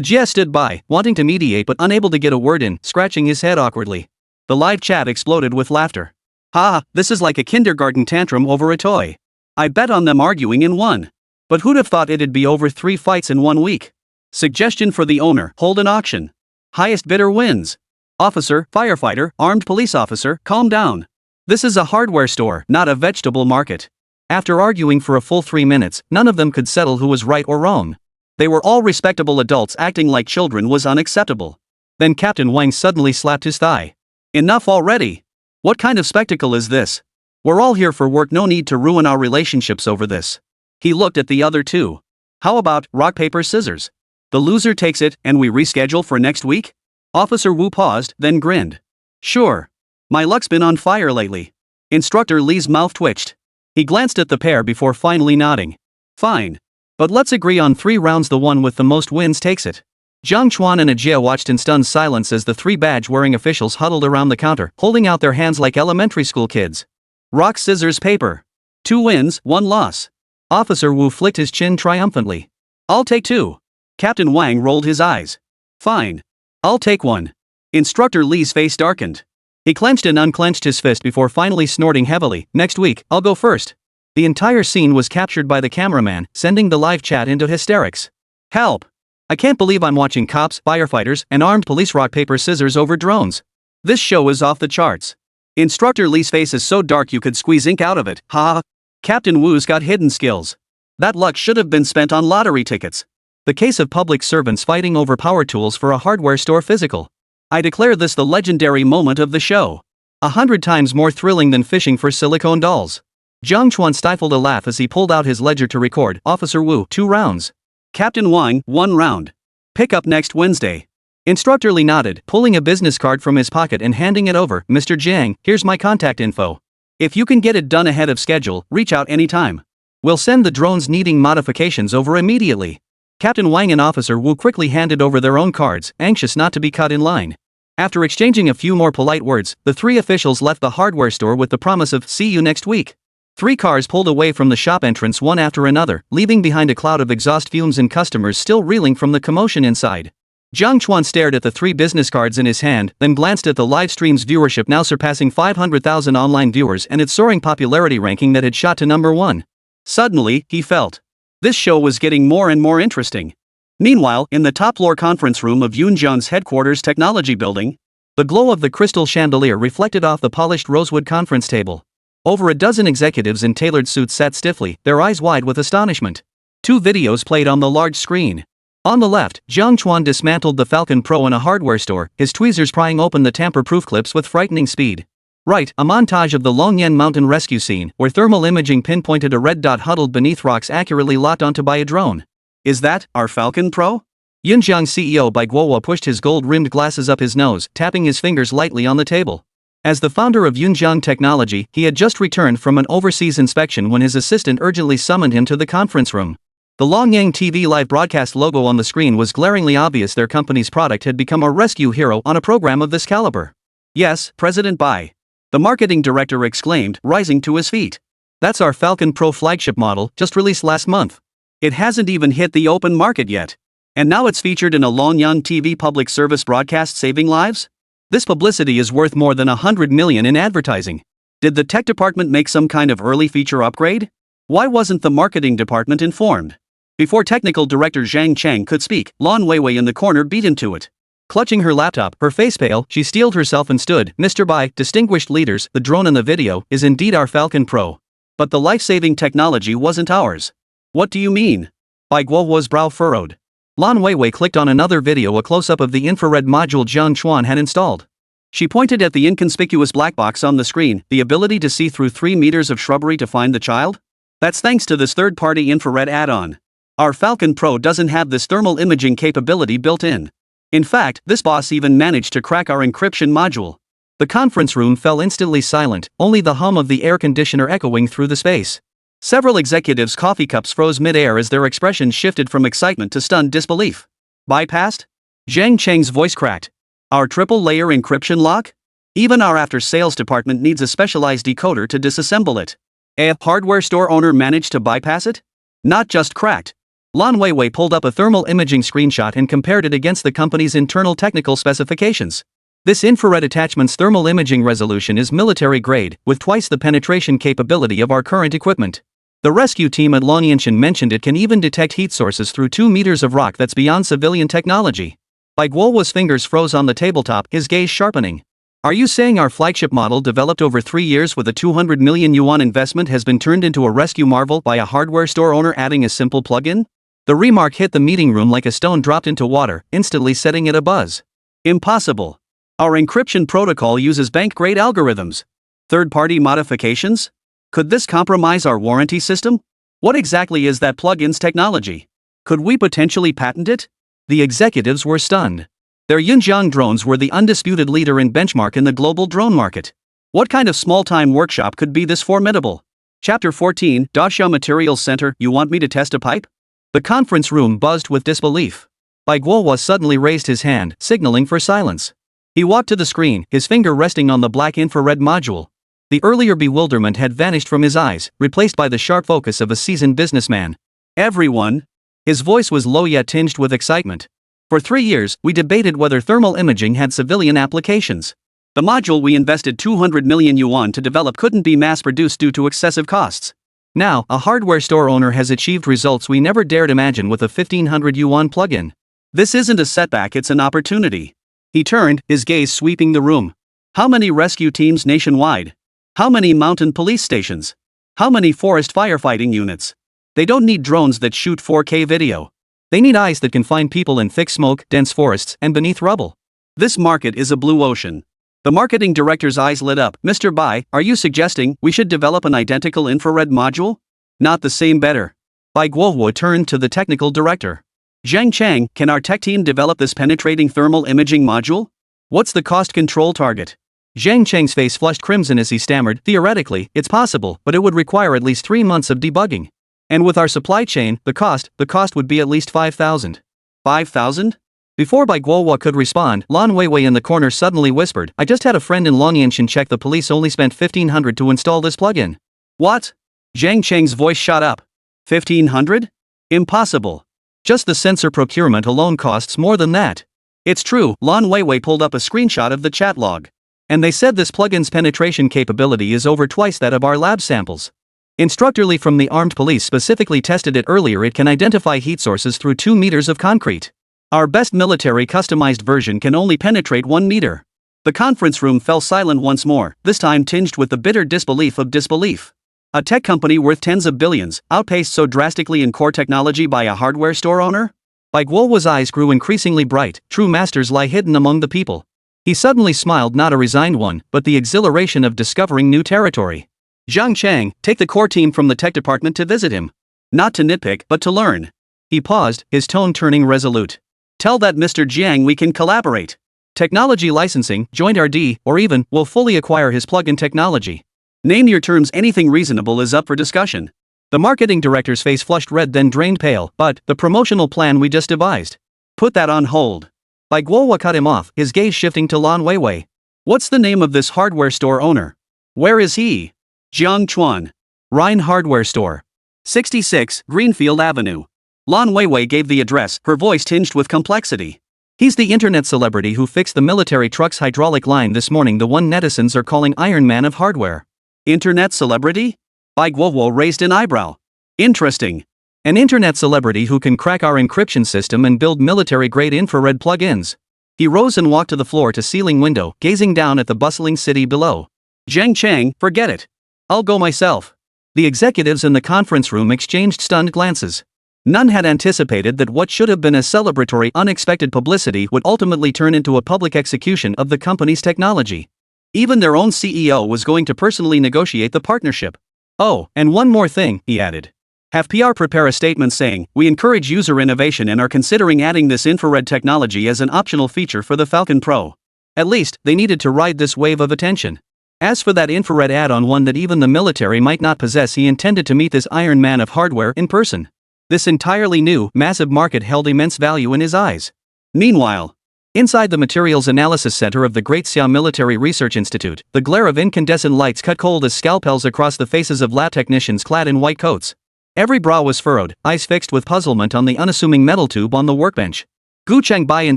Jie stood by, wanting to mediate but unable to get a word in, scratching his head awkwardly. The live chat exploded with laughter. Ha, this is like a kindergarten tantrum over a toy. I bet on them arguing in 1. But who'd have thought it'd be over 3 fights in 1 week? Suggestion for the owner, hold an auction. Highest bidder wins. Officer, firefighter, armed police officer, calm down. This is a hardware store, not a vegetable market. After arguing for a full 3 minutes, none of them could settle who was right or wrong. They were all respectable adults. Acting like children was unacceptable. Then Captain Wang suddenly slapped his thigh. Enough already! What kind of spectacle is this? We're all here for work, no need to ruin our relationships over this. He looked at the other two. How about rock, paper, scissors? The loser takes it, and we reschedule for next week? Officer Wu paused, then grinned. Sure. My luck's been on fire lately. Instructor Li's mouth twitched. He glanced at the pair before finally nodding. Fine. But let's agree on 3 rounds. The one with the most wins takes it. Jiang Chuan and Ajia watched in stunned silence as the 3 badge-wearing officials huddled around the counter, holding out their hands like elementary school kids. Rock, scissors, paper. 2 wins, 1 loss. Officer Wu flicked his chin triumphantly. I'll take 2. Captain Wang rolled his eyes. Fine. I'll take 1. Instructor Li's face darkened. He clenched and unclenched his fist before finally snorting heavily. Next week, I'll go first. The entire scene was captured by the cameraman, sending the live chat into hysterics. Help! I can't believe I'm watching cops, firefighters, and armed police rock, paper, scissors over drones. This show is off the charts. Instructor Li's face is so dark you could squeeze ink out of it. Ha! Captain Wu's got hidden skills. That luck should have been spent on lottery tickets. The case of public servants fighting over power tools for a hardware store physical. I declare this the legendary moment of the show. 100 times more thrilling than fishing for silicone dolls. Jiang Chuan stifled a laugh as he pulled out his ledger to record. Officer Wu, 2 rounds. Captain Wang, 1 round. Pick up next Wednesday. Instructor Li nodded, pulling a business card from his pocket and handing it over. Mr. Jiang, here's my contact info. If you can get it done ahead of schedule, reach out anytime. We'll send the drones needing modifications over immediately. Captain Wang and Officer Wu quickly handed over their own cards, anxious not to be cut in line. After exchanging a few more polite words, the 3 officials left the hardware store with the promise of "see you next week." 3 cars pulled away from the shop entrance one after another, leaving behind a cloud of exhaust fumes and customers still reeling from the commotion inside. Jiang Chuan stared at the 3 business cards in his hand, then glanced at the live stream's viewership, now surpassing 500,000 online viewers, and its soaring popularity ranking that had shot to number 1. Suddenly, he felt this show was getting more and more interesting. Meanwhile, in the top-floor conference room of Yunjiang's headquarters technology building, the glow of the crystal chandelier reflected off the polished rosewood conference table. Over a dozen executives in tailored suits sat stiffly, their eyes wide with astonishment. 2 videos played on the large screen. On the left, Jiang Chuan dismantled the Falcon Pro in a hardware store, his tweezers prying open the tamper-proof clips with frightening speed. Right, a montage of the Longyan mountain rescue scene, where thermal imaging pinpointed a red dot huddled beneath rocks accurately locked onto by a drone. Is that our Falcon Pro? Yunjiang CEO Bai Guohua pushed his gold-rimmed glasses up his nose, tapping his fingers lightly on the table. As the founder of Yunjiang Technology, he had just returned from an overseas inspection when his assistant urgently summoned him to the conference room. The Longyang TV live broadcast logo on the screen was glaringly obvious. Their company's product had become a rescue hero on a program of this caliber. Yes, President Bai. The marketing director exclaimed, rising to his feet. That's our Falcon Pro flagship model, just released last month. It hasn't even hit the open market yet. And now it's featured in a Longyang TV public service broadcast saving lives? This publicity is worth more than 100 million in advertising. Did the tech department make some kind of early feature upgrade? Why wasn't the marketing department informed? Before technical director Zhang Cheng could speak, Lan Weiwei in the corner beat into it. Clutching her laptop, her face pale, she steeled herself and stood. Mr. Bai, distinguished leaders, the drone in the video is indeed our Falcon Pro. But the life-saving technology wasn't ours. What do you mean? Bai Guohua's brow furrowed. Lan Weiwei clicked on another video, a close-up of the infrared module Jiang Chuan had installed. She pointed at the inconspicuous black box on the screen, the ability to see through 3 meters of shrubbery to find the child? That's thanks to this third-party infrared add-on. Our Falcon Pro doesn't have this thermal imaging capability built in. In fact, this boss even managed to crack our encryption module. The conference room fell instantly silent, only the hum of the air conditioner echoing through the space. Several executives' coffee cups froze mid-air as their expressions shifted from excitement to stunned disbelief. Bypassed? Zhang Cheng's voice cracked. Our triple-layer encryption lock? Even our after-sales department needs a specialized decoder to disassemble it. A hardware store owner managed to bypass it? Not just cracked. Lan Weiwei pulled up a thermal imaging screenshot and compared it against the company's internal technical specifications. This infrared attachment's thermal imaging resolution is military grade, with twice the penetration capability of our current equipment. The rescue team at Longyanshan mentioned it can even detect heat sources through 2 meters of rock that's beyond civilian technology. Bai Guohua's fingers froze on the tabletop, his gaze sharpening. Are you saying our flagship model developed over 3 years with a 200 million yuan investment has been turned into a rescue marvel by a hardware store owner adding a simple plug-in? The remark hit the meeting room like a stone dropped into water, instantly setting it abuzz. Impossible. Our encryption protocol uses bank-grade algorithms. Third-party modifications? Could this compromise our warranty system? What exactly is that plug-in's technology? Could we potentially patent it? The executives were stunned. Their Yunjiang drones were the undisputed leader in benchmark in the global drone market. What kind of small-time workshop could be this formidable? Chapter 14, Dashia Materials Center. You want me to test a pipe? The conference room buzzed with disbelief. Bai Guohua suddenly raised his hand, signaling for silence. He walked to the screen, his finger resting on the black infrared module. The earlier bewilderment had vanished from his eyes, replaced by the sharp focus of a seasoned businessman. Everyone? His voice was low yet tinged with excitement. For 3 years, we debated whether thermal imaging had civilian applications. The module we invested 200 million yuan to develop couldn't be mass-produced due to excessive costs. Now, a hardware store owner has achieved results we never dared imagine with a 1500 yuan plug-in. This isn't a setback, it's an opportunity. He turned, his gaze sweeping the room. How many rescue teams nationwide? How many mountain police stations? How many forest firefighting units? They don't need drones that shoot 4K video. They need eyes that can find people in thick smoke, dense forests, and beneath rubble. This market is a blue ocean. The marketing director's eyes lit up. Mr. Bai, are you suggesting we should develop an identical infrared module? Not the same, better. Bai Guohua turned to the technical director. Zhang Chang, can our tech team develop this penetrating thermal imaging module? What's the cost control target? Zhang Chang's face flushed crimson as he stammered, theoretically, it's possible, but it would require at least 3 months of debugging. And with our supply chain, the cost would be at least 5,000. 5,000? Before Bai Guohua could respond, Lan Weiwei in the corner suddenly whispered, I just had a friend in Longyanshan check the police only spent 1,500 to install this plugin. What? Zhang Chang's voice shot up. 1,500? Impossible. Just the sensor procurement alone costs more than that. It's true, Lan Weiwei pulled up a screenshot of the chat log. And they said this plugin's penetration capability is over twice that of our lab samples. Instructorly from the armed police specifically tested it earlier. It can identify heat sources through 2 meters of concrete. Our best military customized version can only penetrate 1 meter. The conference room fell silent once more, this time tinged with the bitter disbelief of disbelief. A tech company worth tens of billions, outpaced so drastically in core technology by a hardware store owner? Bai Guohua's eyes grew increasingly bright. True masters lie hidden among the people. He suddenly smiled, not a resigned one, but the exhilaration of discovering new territory. Zhang Chang, take the core team from the tech department to visit him. Not to nitpick, but to learn. He paused, his tone turning resolute. Tell that Mr. Jiang we can collaborate. Technology licensing, joint R&D, or even, we'll fully acquire his plug-in technology. Name your terms, anything reasonable is up for discussion. The marketing director's face flushed red then drained pale, but, the promotional plan we just devised. Put that on hold. Bai Guohua cut him off, his gaze shifting to Lan Weiwei. What's the name of this hardware store owner? Where is he? Jiang Chuan. Rhine Hardware Store. 66, Greenfield Avenue. Lan Weiwei gave the address, her voice tinged with complexity. He's the internet celebrity who fixed the military truck's hydraulic line this morning, the one netizens are calling Iron Man of hardware. Internet celebrity? Bai Guohua raised an eyebrow. Interesting. An internet celebrity who can crack our encryption system and build military-grade infrared plug-ins. He rose and walked to the floor-to-ceiling window, gazing down at the bustling city below. Zhang Chang, forget it. I'll go myself. The executives in the conference room exchanged stunned glances. None had anticipated that what should have been a celebratory, unexpected publicity would ultimately turn into a public execution of the company's technology. Even their own CEO was going to personally negotiate the partnership. Oh, and one more thing, he added. Have PR prepare a statement saying, we encourage user innovation and are considering adding this infrared technology as an optional feature for the Falcon Pro. At least, they needed to ride this wave of attention. As for that infrared add-on, one that even the military might not possess, he intended to meet this Iron Man of hardware in person. This entirely new, massive market held immense value in his eyes. Meanwhile, inside the Materials Analysis Center of the Great Xia Military Research Institute, the glare of incandescent lights cut cold as scalpels across the faces of lab technicians clad in white coats. Every brow was furrowed, eyes fixed with puzzlement on the unassuming metal tube on the workbench. Gu Changbai and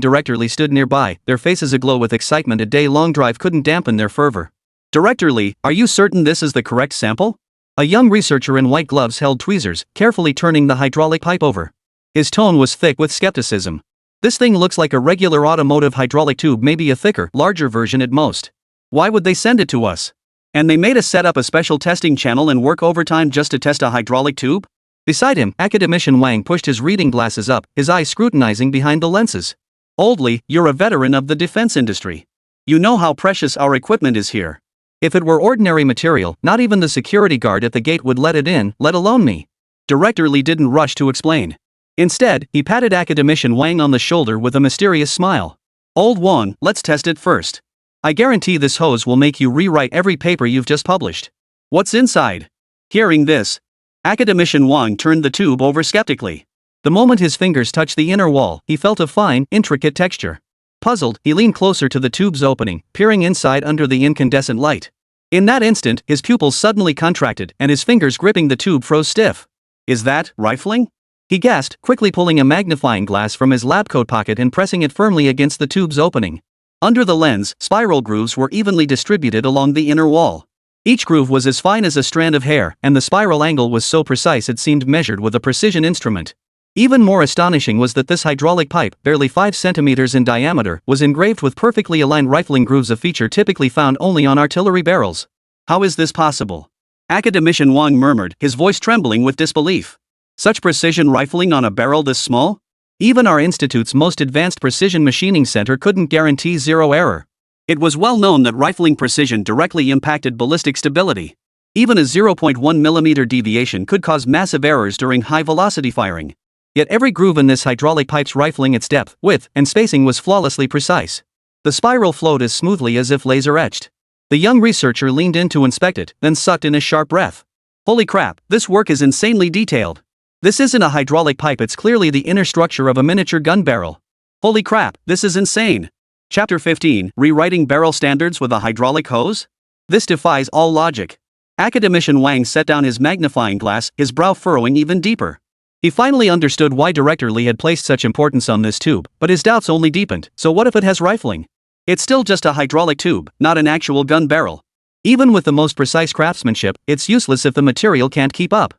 Director Li stood nearby, their faces aglow with excitement. A day-long drive couldn't dampen their fervor. Director Li, are you certain this is the correct sample? A young researcher in white gloves held tweezers, carefully turning the hydraulic pipe over. His tone was thick with skepticism. This thing looks like a regular automotive hydraulic tube, maybe a thicker, larger version at most. Why would they send it to us? And they made us set up a special testing channel and work overtime just to test a hydraulic tube? Beside him, academician Wang pushed his reading glasses up, his eyes scrutinizing behind the lenses. Oldly, you're a veteran of the defense industry. You know how precious our equipment is here. If it were ordinary material, not even the security guard at the gate would let it in, let alone me. Director Li didn't rush to explain. Instead, he patted academician Wang on the shoulder with a mysterious smile. Old Wang, let's test it first. I guarantee this hose will make you rewrite every paper you've just published. What's inside? Hearing this, academician Wang turned the tube over skeptically. The moment his fingers touched the inner wall, he felt a fine, intricate texture. Puzzled, he leaned closer to the tube's opening, peering inside under the incandescent light. In that instant, his pupils suddenly contracted, and his fingers gripping the tube froze stiff. Is that rifling? He gasped, quickly pulling a magnifying glass from his lab coat pocket and pressing it firmly against the tube's opening. Under the lens, spiral grooves were evenly distributed along the inner wall. Each groove was as fine as a strand of hair, and the spiral angle was so precise it seemed measured with a precision instrument. Even more astonishing was that this hydraulic pipe, barely 5 centimeters in diameter, was engraved with perfectly aligned rifling grooves, a feature typically found only on artillery barrels. How is this possible? Academician Wang murmured, his voice trembling with disbelief. Such precision rifling on a barrel this small? Even our institute's most advanced precision machining center couldn't guarantee zero error. It was well known that rifling precision directly impacted ballistic stability. Even a 0.1 mm deviation could cause massive errors during high-velocity firing. Yet every groove in this hydraulic pipe's rifling, its depth, width, and spacing was flawlessly precise. The spiral flowed as smoothly as if laser-etched. The young researcher leaned in to inspect it, then sucked in a sharp breath. Holy crap, this work is insanely detailed. This isn't a hydraulic pipe, it's clearly the inner structure of a miniature gun barrel. Holy crap, this is insane. Chapter 15, Rewriting Barrel Standards with a Hydraulic Hose? This defies all logic. Academician Wang set down his magnifying glass, his brow furrowing even deeper. He finally understood why Director Li had placed such importance on this tube, but his doubts only deepened. So what if it has rifling? It's still just a hydraulic tube, not an actual gun barrel. Even with the most precise craftsmanship, it's useless if the material can't keep up.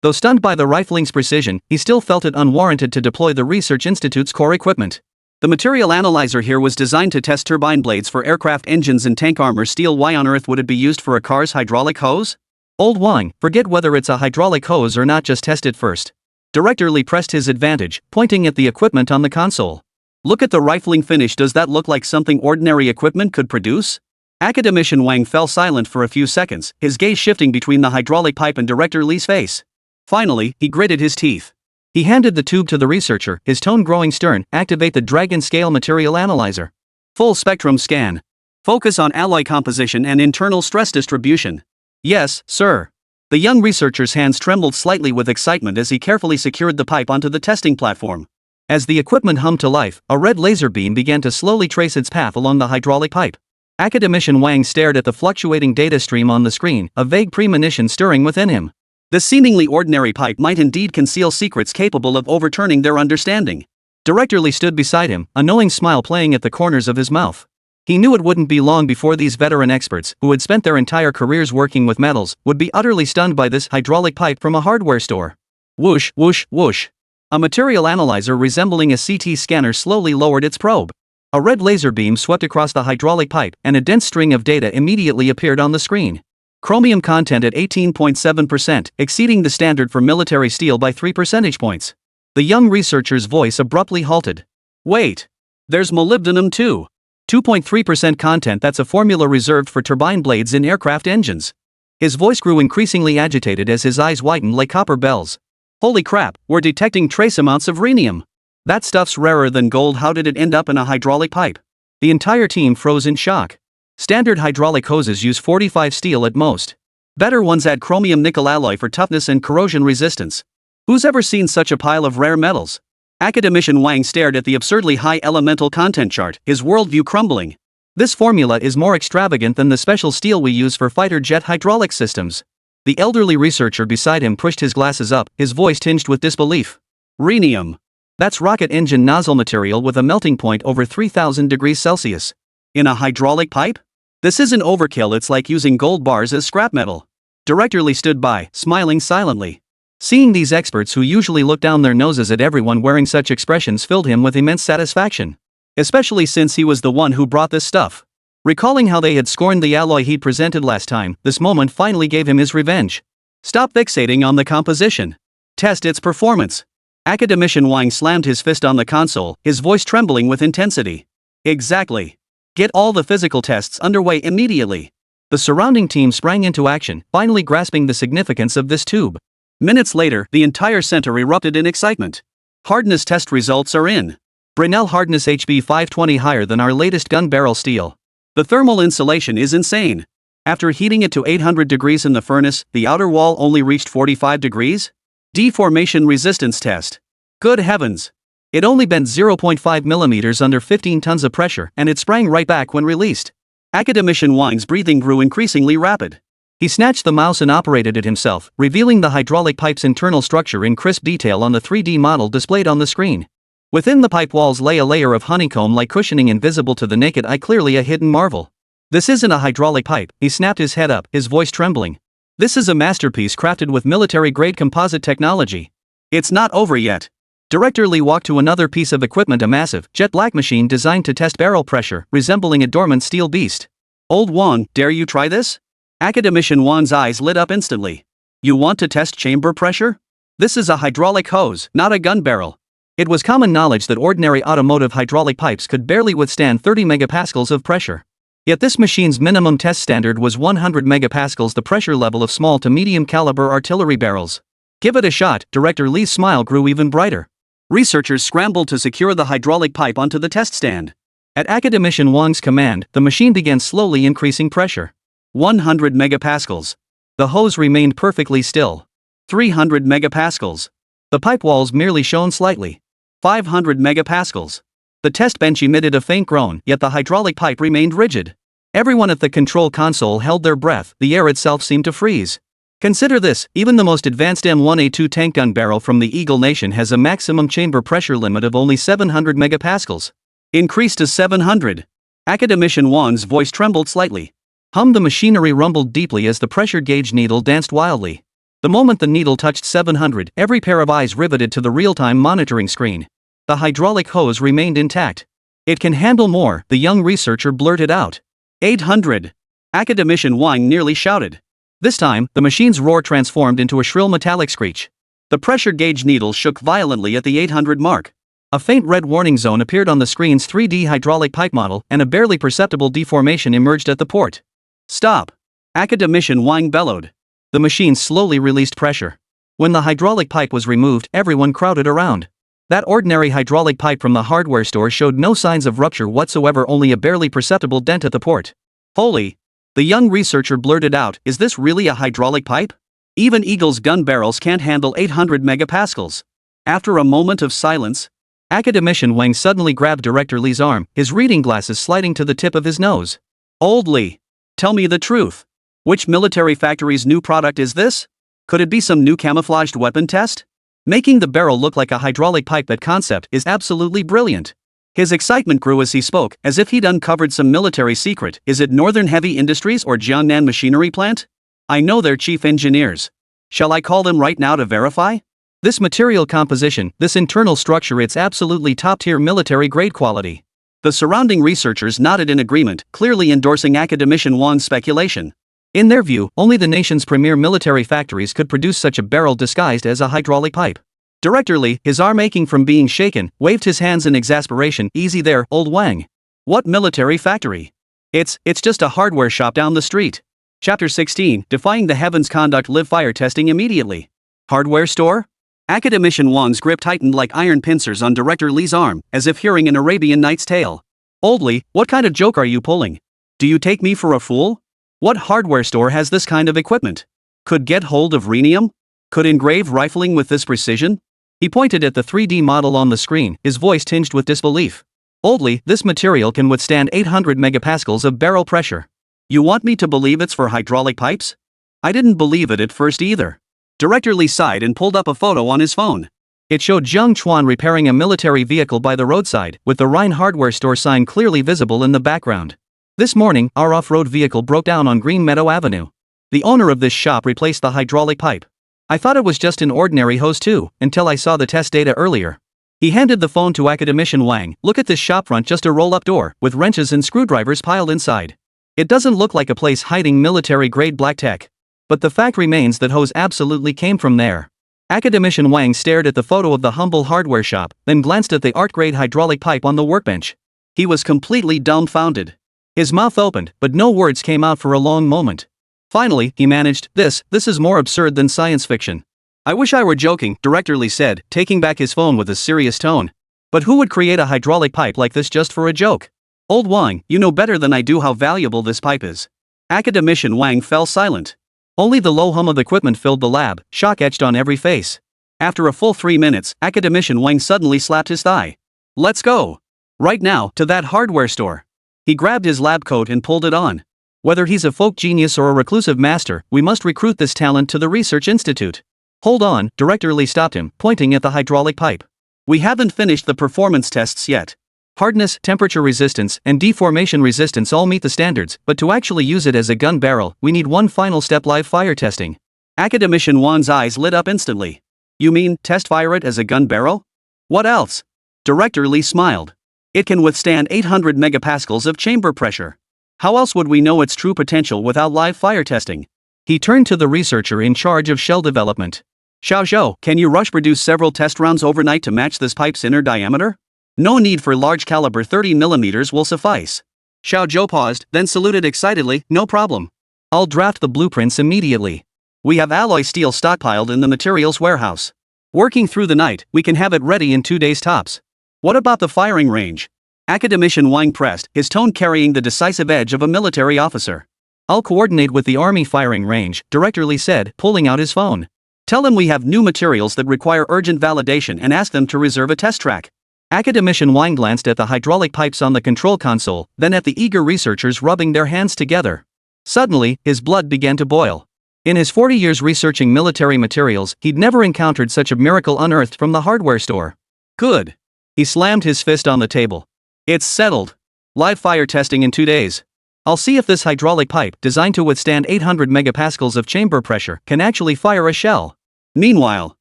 Though stunned by the rifling's precision, he still felt it unwarranted to deploy the Research Institute's core equipment. The material analyzer here was designed to test turbine blades for aircraft engines and tank armor steel. Why on earth would it be used for a car's hydraulic hose? Old Wang, forget whether it's a hydraulic hose or not, just test it first. Director Li pressed his advantage, pointing at the equipment on the console. Look at the rifling finish, does that look like something ordinary equipment could produce? Academician Wang fell silent for a few seconds, his gaze shifting between the hydraulic pipe and Director Li's face. Finally, he gritted his teeth. He handed the tube to the researcher, his tone growing stern. Activate the Dragon Scale Material Analyzer. Full spectrum scan. Focus on alloy composition and internal stress distribution. Yes, sir. The young researcher's hands trembled slightly with excitement as he carefully secured the pipe onto the testing platform. As the equipment hummed to life, a red laser beam began to slowly trace its path along the hydraulic pipe. Academician Wang stared at the fluctuating data stream on the screen, a vague premonition stirring within him. This seemingly ordinary pipe might indeed conceal secrets capable of overturning their understanding. Director Li stood beside him, a knowing smile playing at the corners of his mouth. He knew it wouldn't be long before these veteran experts, who had spent their entire careers working with metals, would be utterly stunned by this hydraulic pipe from a hardware store. Whoosh, whoosh, whoosh. A material analyzer resembling a CT scanner slowly lowered its probe. A red laser beam swept across the hydraulic pipe, and a dense string of data immediately appeared on the screen. Chromium content at 18.7%, exceeding the standard for military steel by 3 percentage points. The young researcher's voice abruptly halted. Wait. There's molybdenum too. 2.3% content, that's a formula reserved for turbine blades in aircraft engines. His voice grew increasingly agitated as his eyes widened like copper bells. Holy crap, we're detecting trace amounts of rhenium. That stuff's rarer than gold. How did it end up in a hydraulic pipe? The entire team froze in shock. Standard hydraulic hoses use 45 steel at most. Better ones add chromium nickel alloy for toughness and corrosion resistance. Who's ever seen such a pile of rare metals? Academician Wang stared at the absurdly high elemental content chart, his worldview crumbling. This formula is more extravagant than the special steel we use for fighter jet hydraulic systems. The elderly researcher beside him pushed his glasses up, his voice tinged with disbelief. Rhenium. That's rocket engine nozzle material with a melting point over 3000 degrees Celsius. In a hydraulic pipe? This isn't overkill, it's like using gold bars as scrap metal. Director Li stood by, smiling silently. Seeing these experts who usually look down their noses at everyone wearing such expressions filled him with immense satisfaction. Especially since he was the one who brought this stuff. Recalling how they had scorned the alloy he'd presented last time, this moment finally gave him his revenge. Stop fixating on the composition. Test its performance. Academician Wang slammed his fist on the console, his voice trembling with intensity. Exactly. Get all the physical tests underway immediately. The surrounding team sprang into action, finally grasping the significance of this tube. Minutes later, the entire center erupted in excitement. Hardness test results are in. Brinell hardness HB 520 higher than our latest gun barrel steel. The thermal insulation is insane. After heating it to 800 degrees in the furnace, the outer wall only reached 45 degrees? Deformation resistance test. Good heavens. It only bent 0.5 millimeters under 15 tons of pressure, and it sprang right back when released. Academician Wang's breathing grew increasingly rapid. He snatched the mouse and operated it himself, revealing the hydraulic pipe's internal structure in crisp detail on the 3D model displayed on the screen. Within the pipe walls lay a layer of honeycomb-like cushioning invisible to the naked eye, clearly a hidden marvel. This isn't a hydraulic pipe, he snapped his head up, his voice trembling. This is a masterpiece crafted with military-grade composite technology. It's not over yet. Director Lee walked to another piece of equipment, a massive, jet-black machine designed to test barrel pressure, resembling a dormant steel beast. Old Wang, dare you try this? Academician Wang's eyes lit up instantly. You want to test chamber pressure? This is a hydraulic hose, not a gun barrel. It was common knowledge that ordinary automotive hydraulic pipes could barely withstand 30 megapascals of pressure. Yet this machine's minimum test standard was 100 megapascals, the pressure level of small to medium caliber artillery barrels. Give it a shot. Director Lee's smile grew even brighter. Researchers scrambled to secure the hydraulic pipe onto the test stand. At Academician Wang's command, the machine began slowly increasing pressure. 100 megapascals. The hose remained perfectly still. 300 megapascals. The pipe walls merely shone slightly. 500 megapascals. The test bench emitted a faint groan, yet the hydraulic pipe remained rigid. Everyone at the control console held their breath, the air itself seemed to freeze. Consider this, even the most advanced M1A2 tank gun barrel from the Eagle Nation has a maximum chamber pressure limit of only 700 megapascals. Increased to 700. Academician Wang's voice trembled slightly. The machinery rumbled deeply as the pressure gauge needle danced wildly. The moment the needle touched 700, every pair of eyes riveted to the real-time monitoring screen. The hydraulic hose remained intact. It can handle more, the young researcher blurted out. 800. Academician Wang nearly shouted. This time, the machine's roar transformed into a shrill metallic screech. The pressure gauge needle shook violently at the 800 mark. A faint red warning zone appeared on the screen's 3D hydraulic pipe model, and a barely perceptible deformation emerged at the port. Stop! Academician Wang bellowed. The machine slowly released pressure. When the hydraulic pipe was removed, everyone crowded around. That ordinary hydraulic pipe from the hardware store showed no signs of rupture whatsoever, only a barely perceptible dent at the port. Holy! The young researcher blurted out, is this really a hydraulic pipe? Even Eagle's gun barrels can't handle 800 megapascals. After a moment of silence, Academician Wang suddenly grabbed Director Lee's arm, his reading glasses sliding to the tip of his nose. Old Lee, tell me the truth. Which military factory's new product is this? Could it be some new camouflaged weapon test? Making the barrel look like a hydraulic pipe, that concept is absolutely brilliant. His excitement grew as he spoke, as if he'd uncovered some military secret. Is it Northern Heavy Industries or Jiangnan Machinery Plant? I know their chief engineers. Shall I call them right now to verify? This material composition, this internal structure, it's absolutely top-tier military-grade quality. The surrounding researchers nodded in agreement, clearly endorsing Academician Wang's speculation. In their view, only the nation's premier military factories could produce such a barrel disguised as a hydraulic pipe. Director Lee, his arm aching from being shaken, waved his hands in exasperation. Easy there, old Wang. What military factory? It's just a hardware shop down the street. Chapter 16, Defying the Heavens. Conduct live fire testing immediately. Hardware store? Academician Wang's grip tightened like iron pincers on Director Lee's arm, as if hearing an Arabian Nights tale. Old Lee, what kind of joke are you pulling? Do you take me for a fool? What hardware store has this kind of equipment? Could get hold of rhenium? Could engrave rifling with this precision? He pointed at the 3D model on the screen, his voice tinged with disbelief. Old Lee, this material can withstand 800 megapascals of barrel pressure. You want me to believe it's for hydraulic pipes? I didn't believe it at first either. Director Lee sighed and pulled up a photo on his phone. It showed Jiang Chuan repairing a military vehicle by the roadside, with the Rhine hardware store sign clearly visible in the background. This morning, our off-road vehicle broke down on Green Meadow Avenue. The owner of this shop replaced the hydraulic pipe. I thought it was just an ordinary hose too, until I saw the test data earlier. He handed the phone to academician Wang. Look at this shopfront, just a roll-up door, with wrenches and screwdrivers piled inside. It doesn't look like a place hiding military-grade black tech. But the fact remains that hose absolutely came from there. Academician Wang stared at the photo of the humble hardware shop, then glanced at the art-grade hydraulic pipe on the workbench. He was completely dumbfounded. His mouth opened, but no words came out for a long moment. Finally, he managed, This is more absurd than science fiction. I wish I were joking, Director Lee said, taking back his phone with a serious tone. But who would create a hydraulic pipe like this just for a joke? Old Wang, you know better than I do how valuable this pipe is. Academician Wang fell silent. Only the low hum of equipment filled the lab, shock etched on every face. After a full 3 minutes, Academician Wang suddenly slapped his thigh. Let's go. Right now, to that hardware store. He grabbed his lab coat and pulled it on. Whether he's a folk genius or a reclusive master, we must recruit this talent to the research institute. Hold on, Director Lee stopped him, pointing at the hydraulic pipe. We haven't finished the performance tests yet. Hardness, temperature resistance, and deformation resistance all meet the standards, but to actually use it as a gun barrel, we need one final step: live fire testing. Academician Wan's eyes lit up instantly. You mean, test fire it as a gun barrel? What else? Director Lee smiled. It can withstand 800 megapascals of chamber pressure. How else would we know its true potential without live fire testing? He turned to the researcher in charge of shell development. Xiao Zhou, can you rush produce several test rounds overnight to match this pipe's inner diameter? No need for large caliber, 30 millimeters will suffice. Xiao Zhou paused, then saluted excitedly, no problem. I'll draft the blueprints immediately. We have alloy steel stockpiled in the materials warehouse. Working through the night, we can have it ready in 2 days tops. What about the firing range? Academician Wang pressed, his tone carrying the decisive edge of a military officer. I'll coordinate with the army firing range, Director Lee said, pulling out his phone. Tell them we have new materials that require urgent validation and ask them to reserve a test track. Academician Wang glanced at the hydraulic pipes on the control console, then at the eager researchers rubbing their hands together. Suddenly, his blood began to boil. In his 40 years researching military materials, he'd never encountered such a miracle unearthed from the hardware store. Good. He slammed his fist on the table. It's settled. Live fire testing in 2 days. I'll see if this hydraulic pipe, designed to withstand 800 megapascals of chamber pressure, can actually fire a shell. Meanwhile,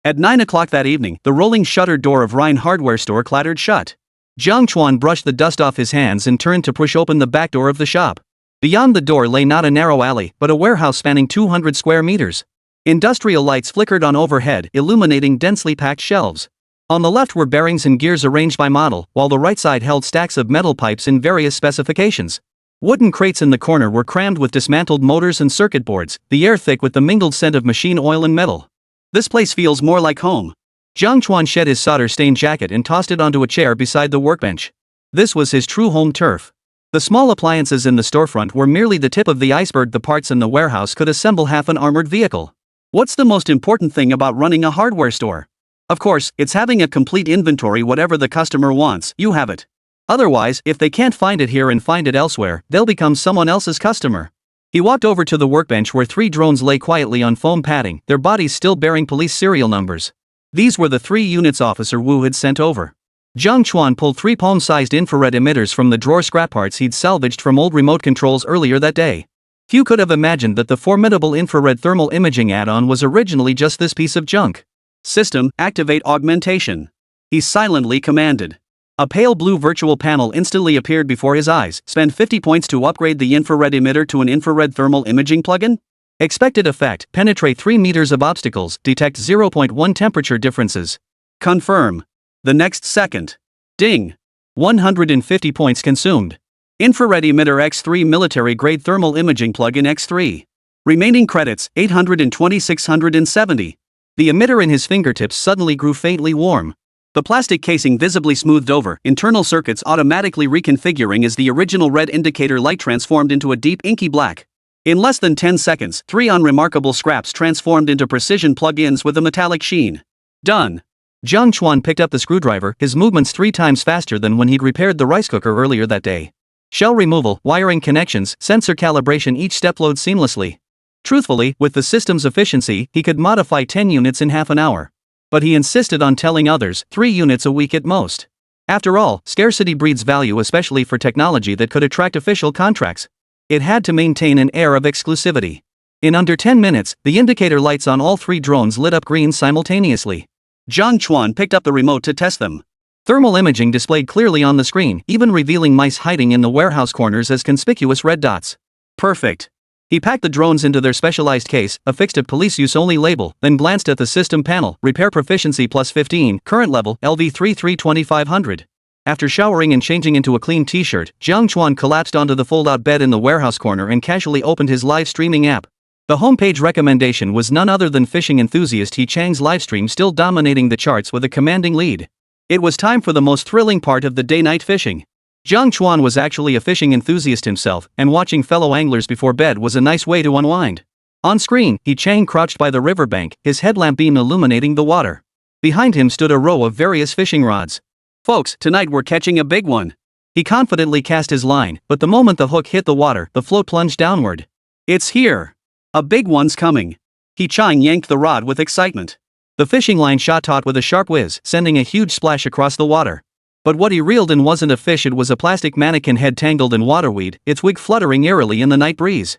at 9 o'clock that evening, the rolling shuttered door of Rhine hardware store clattered shut. Jiang Chuan brushed the dust off his hands and turned to push open the back door of the shop. Beyond the door lay not a narrow alley, but a warehouse spanning 200 square meters. Industrial lights flickered on overhead, illuminating densely packed shelves. On the left were bearings and gears arranged by model, while the right side held stacks of metal pipes in various specifications. Wooden crates in the corner were crammed with dismantled motors and circuit boards, the air thick with the mingled scent of machine oil and metal. This place feels more like home. Jiang Chuan shed his solder-stained jacket and tossed it onto a chair beside the workbench. This was his true home turf. The small appliances in the storefront were merely the tip of the iceberg. The parts in the warehouse could assemble half an armored vehicle. What's the most important thing about running a hardware store? Of course, it's having a complete inventory. Whatever the customer wants, you have it. Otherwise, if they can't find it here and find it elsewhere, they'll become someone else's customer. He walked over to the workbench where 3 drones lay quietly on foam padding, their bodies still bearing police serial numbers. These were the 3 units Officer Wu had sent over. Jiang Chuan pulled 3 palm-sized infrared emitters from the drawer scrap parts he'd salvaged from old remote controls earlier that day. Few could have imagined that the formidable infrared thermal imaging add-on was originally just this piece of junk. System, activate augmentation. He silently commanded. A pale blue virtual panel instantly appeared before his eyes. Spend 50 points to upgrade the infrared emitter to an infrared thermal imaging plugin? Expected effect, penetrate 3 meters of obstacles, detect 0.1 temperature differences. Confirm. The next second. Ding. 150 points consumed. Infrared emitter X3 military grade thermal imaging plugin X3. Remaining credits, 820-670. The emitter in his fingertips suddenly grew faintly warm. The plastic casing visibly smoothed over, internal circuits automatically reconfiguring as the original red indicator light transformed into a deep inky black. In less than 10 seconds, 3 unremarkable scraps transformed into precision plug-ins with a metallic sheen. Done. Jiang Chuan picked up the screwdriver, his movements 3 times faster than when he'd repaired the rice cooker earlier that day. Shell removal, wiring connections, sensor calibration, each step flowed seamlessly. Truthfully, with the system's efficiency, he could modify 10 units in half an hour. But he insisted on telling others, 3 units a week at most. After all, scarcity breeds value, especially for technology that could attract official contracts. It had to maintain an air of exclusivity. In under 10 minutes, the indicator lights on all 3 drones lit up green simultaneously. Jiang Chuan picked up the remote to test them. Thermal imaging displayed clearly on the screen, even revealing mice hiding in the warehouse corners as conspicuous red dots. Perfect. He packed the drones into their specialized case, affixed a police use only label, then glanced at the system panel, repair proficiency plus 15, current level, LV33 2500. After showering and changing into a clean t-shirt, Jiang Chuan collapsed onto the fold-out bed in the warehouse corner and casually opened his live streaming app. The homepage recommendation was none other than fishing enthusiast He Chang's livestream, still dominating the charts with a commanding lead. It was time for the most thrilling part of the day-night fishing. Jiang Chuan was actually a fishing enthusiast himself, and watching fellow anglers before bed was a nice way to unwind. On screen, He Chang crouched by the riverbank, his headlamp beam illuminating the water. Behind him stood a row of various fishing rods. "Folks, tonight we're catching a big one." He confidently cast his line, but the moment the hook hit the water, the float plunged downward. "It's here. A big one's coming." He Chang yanked the rod with excitement. The fishing line shot taut with a sharp whiz, sending a huge splash across the water. But what he reeled in wasn't a fish, it was a plastic mannequin head tangled in waterweed, its wig fluttering eerily in the night breeze.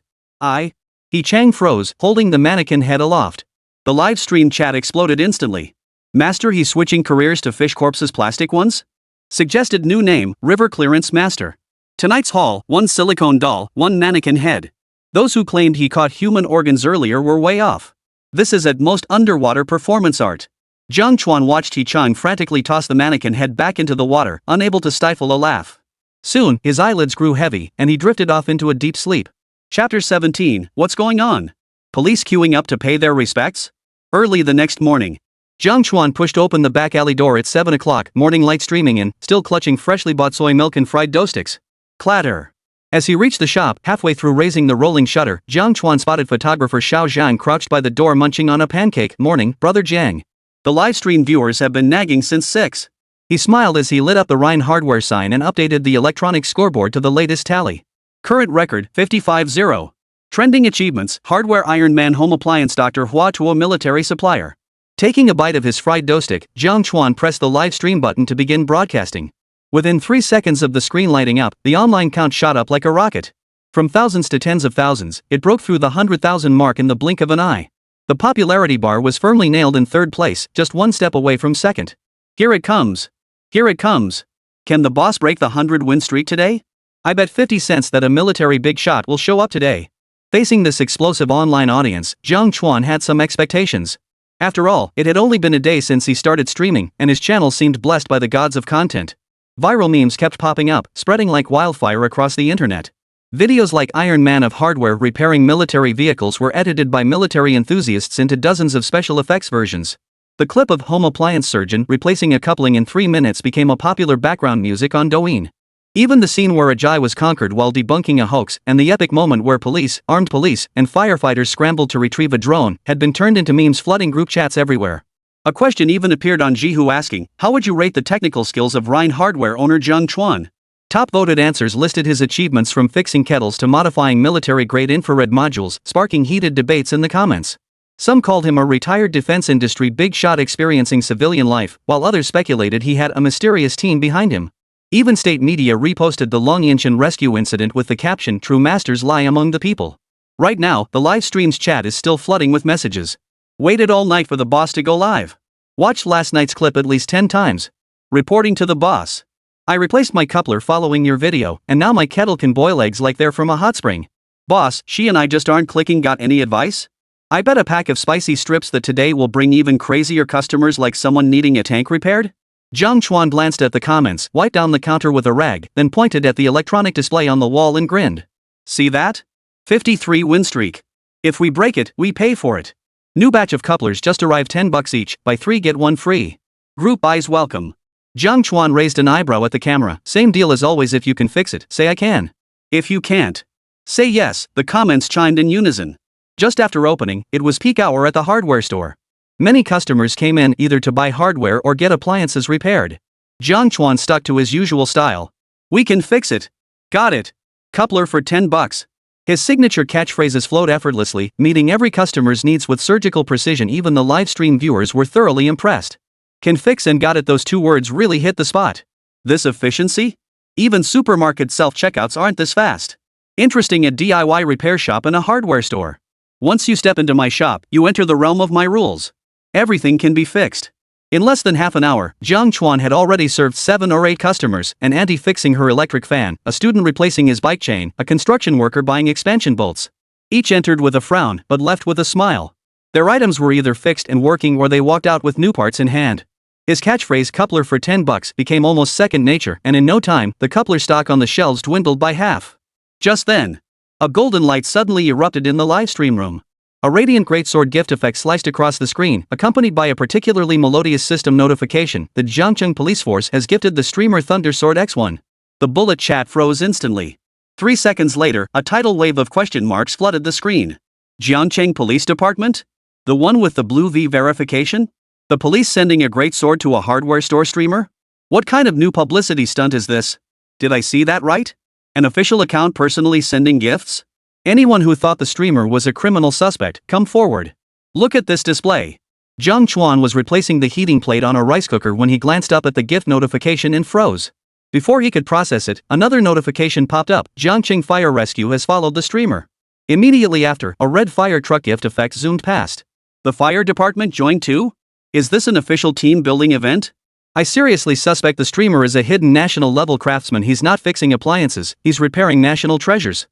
He Chang froze, holding the mannequin head aloft. The live stream chat exploded instantly. "Master, he's switching careers to fish corpses, plastic ones? Suggested new name, River Clearance Master. Tonight's haul, 1 silicone doll, 1 mannequin head." Those who claimed he caught human organs earlier were way off. This is at most underwater performance art. Jiang Chuan watched He Chang frantically toss the mannequin head back into the water, unable to stifle a laugh. Soon, his eyelids grew heavy, and he drifted off into a deep sleep. Chapter 17, What's Going On? Police queuing up to pay their respects? Early the next morning, Jiang Chuan pushed open the back alley door at 7 o'clock, morning light streaming in, still clutching freshly bought soy milk and fried dough sticks. Clatter. As he reached the shop, halfway through raising the rolling shutter, Jiang Chuan spotted photographer Xiao Zhang crouched by the door munching on a pancake. "Morning, brother Jiang. The livestream viewers have been nagging since 6. He smiled as he lit up the Rhine hardware sign and updated the electronic scoreboard to the latest tally. Current record, 55-0. Trending achievements, hardware Iron Man home appliance Dr. Hua Tuo military supplier. Taking a bite of his fried dough stick, Jiang Chuan pressed the live stream button to begin broadcasting. Within 3 seconds of the screen lighting up, the online count shot up like a rocket. From thousands to tens of thousands, it broke through the 100,000 mark in the blink of an eye. The popularity bar was firmly nailed in third place, just one step away from second. Here it comes. Here it comes. Can the boss break the 100-win streak today? I bet 50 cents that a military big shot will show up today. Facing this explosive online audience, Jiang Chuan had some expectations. After all, it had only been a day since he started streaming, and his channel seemed blessed by the gods of content. Viral memes kept popping up, spreading like wildfire across the internet. Videos like Iron Man of hardware repairing military vehicles were edited by military enthusiasts into dozens of special effects versions. The clip of home appliance surgeon replacing a coupling in 3 minutes became a popular background music on Douyin. Even the scene where Ajay was conquered while debunking a hoax, and the epic moment where armed police, and firefighters scrambled to retrieve a drone, had been turned into memes flooding group chats everywhere. A question even appeared on Jihu asking, "How would you rate the technical skills of Rhine hardware owner Jiang Chuan?" Top voted answers listed his achievements from fixing kettles to modifying military-grade infrared modules, sparking heated debates in the comments. Some called him a retired defense industry big shot experiencing civilian life, while others speculated he had a mysterious team behind him. Even state media reposted the Longguo rescue incident with the caption, "True masters lie among the people." Right now, the live stream's chat is still flooding with messages. Waited all night for the boss to go live. Watched last night's clip at least 10 times. Reporting to the boss. I replaced my coupler following your video, and now my kettle can boil eggs like they're from a hot spring. Boss, she and I just aren't clicking. Got any advice? I bet a pack of spicy strips that today will bring even crazier customers, like someone needing a tank repaired? Jiang Chuan glanced at the comments, wiped down the counter with a rag, then pointed at the electronic display on the wall and grinned. See that? 53 win streak. If we break it, we pay for it. New batch of couplers just arrived, $10 each, buy 3 get 1 free. Group buys welcome. Jiang Chuan raised an eyebrow at the camera. Same deal as always. If you can fix it, say I can. If you can't, say yes. The comments chimed in unison. Just after opening, it was peak hour at the hardware store. Many customers came in either to buy hardware or get appliances repaired. Jiang Chuan stuck to his usual style. We can fix it. Got it. Coupler for $10. His signature catchphrases flowed effortlessly, meeting every customer's needs with surgical precision. Even the livestream viewers were thoroughly impressed. Can fix and got it, those 2 words really hit the spot. This efficiency? Even supermarket self-checkouts aren't this fast. Interesting, a DIY repair shop and a hardware store. Once you step into my shop, you enter the realm of my rules. Everything can be fixed. In less than half an hour, Jiang Chuan had already served 7 or 8 customers, an auntie fixing her electric fan, a student replacing his bike chain, a construction worker buying expansion bolts. Each entered with a frown, but left with a smile. Their items were either fixed and working or they walked out with new parts in hand. His catchphrase "coupler for $10" became almost second nature, and in no time, the coupler stock on the shelves dwindled by half. Just then, a golden light suddenly erupted in the livestream room. A radiant greatsword gift effect sliced across the screen, accompanied by a particularly melodious system notification. The Jiangcheng police force has gifted the streamer Thunder Sword X1. The bullet chat froze instantly. 3 seconds later, a tidal wave of question marks flooded the screen. Jiangcheng Police Department? The one with the blue V verification? The police sending a greatsword to a hardware store streamer? What kind of new publicity stunt is this? Did I see that right? An official account personally sending gifts? Anyone who thought the streamer was a criminal suspect, come forward. Look at this display. Jiang Chuan was replacing the heating plate on a rice cooker when he glanced up at the gift notification and froze. Before he could process it, another notification popped up. Jiangcheng Fire Rescue has followed the streamer. Immediately after, a red fire truck gift effect zoomed past. The fire department joined too? Is this an official team building event? I seriously suspect the streamer is a hidden national level craftsman. He's not fixing appliances, he's repairing national treasures.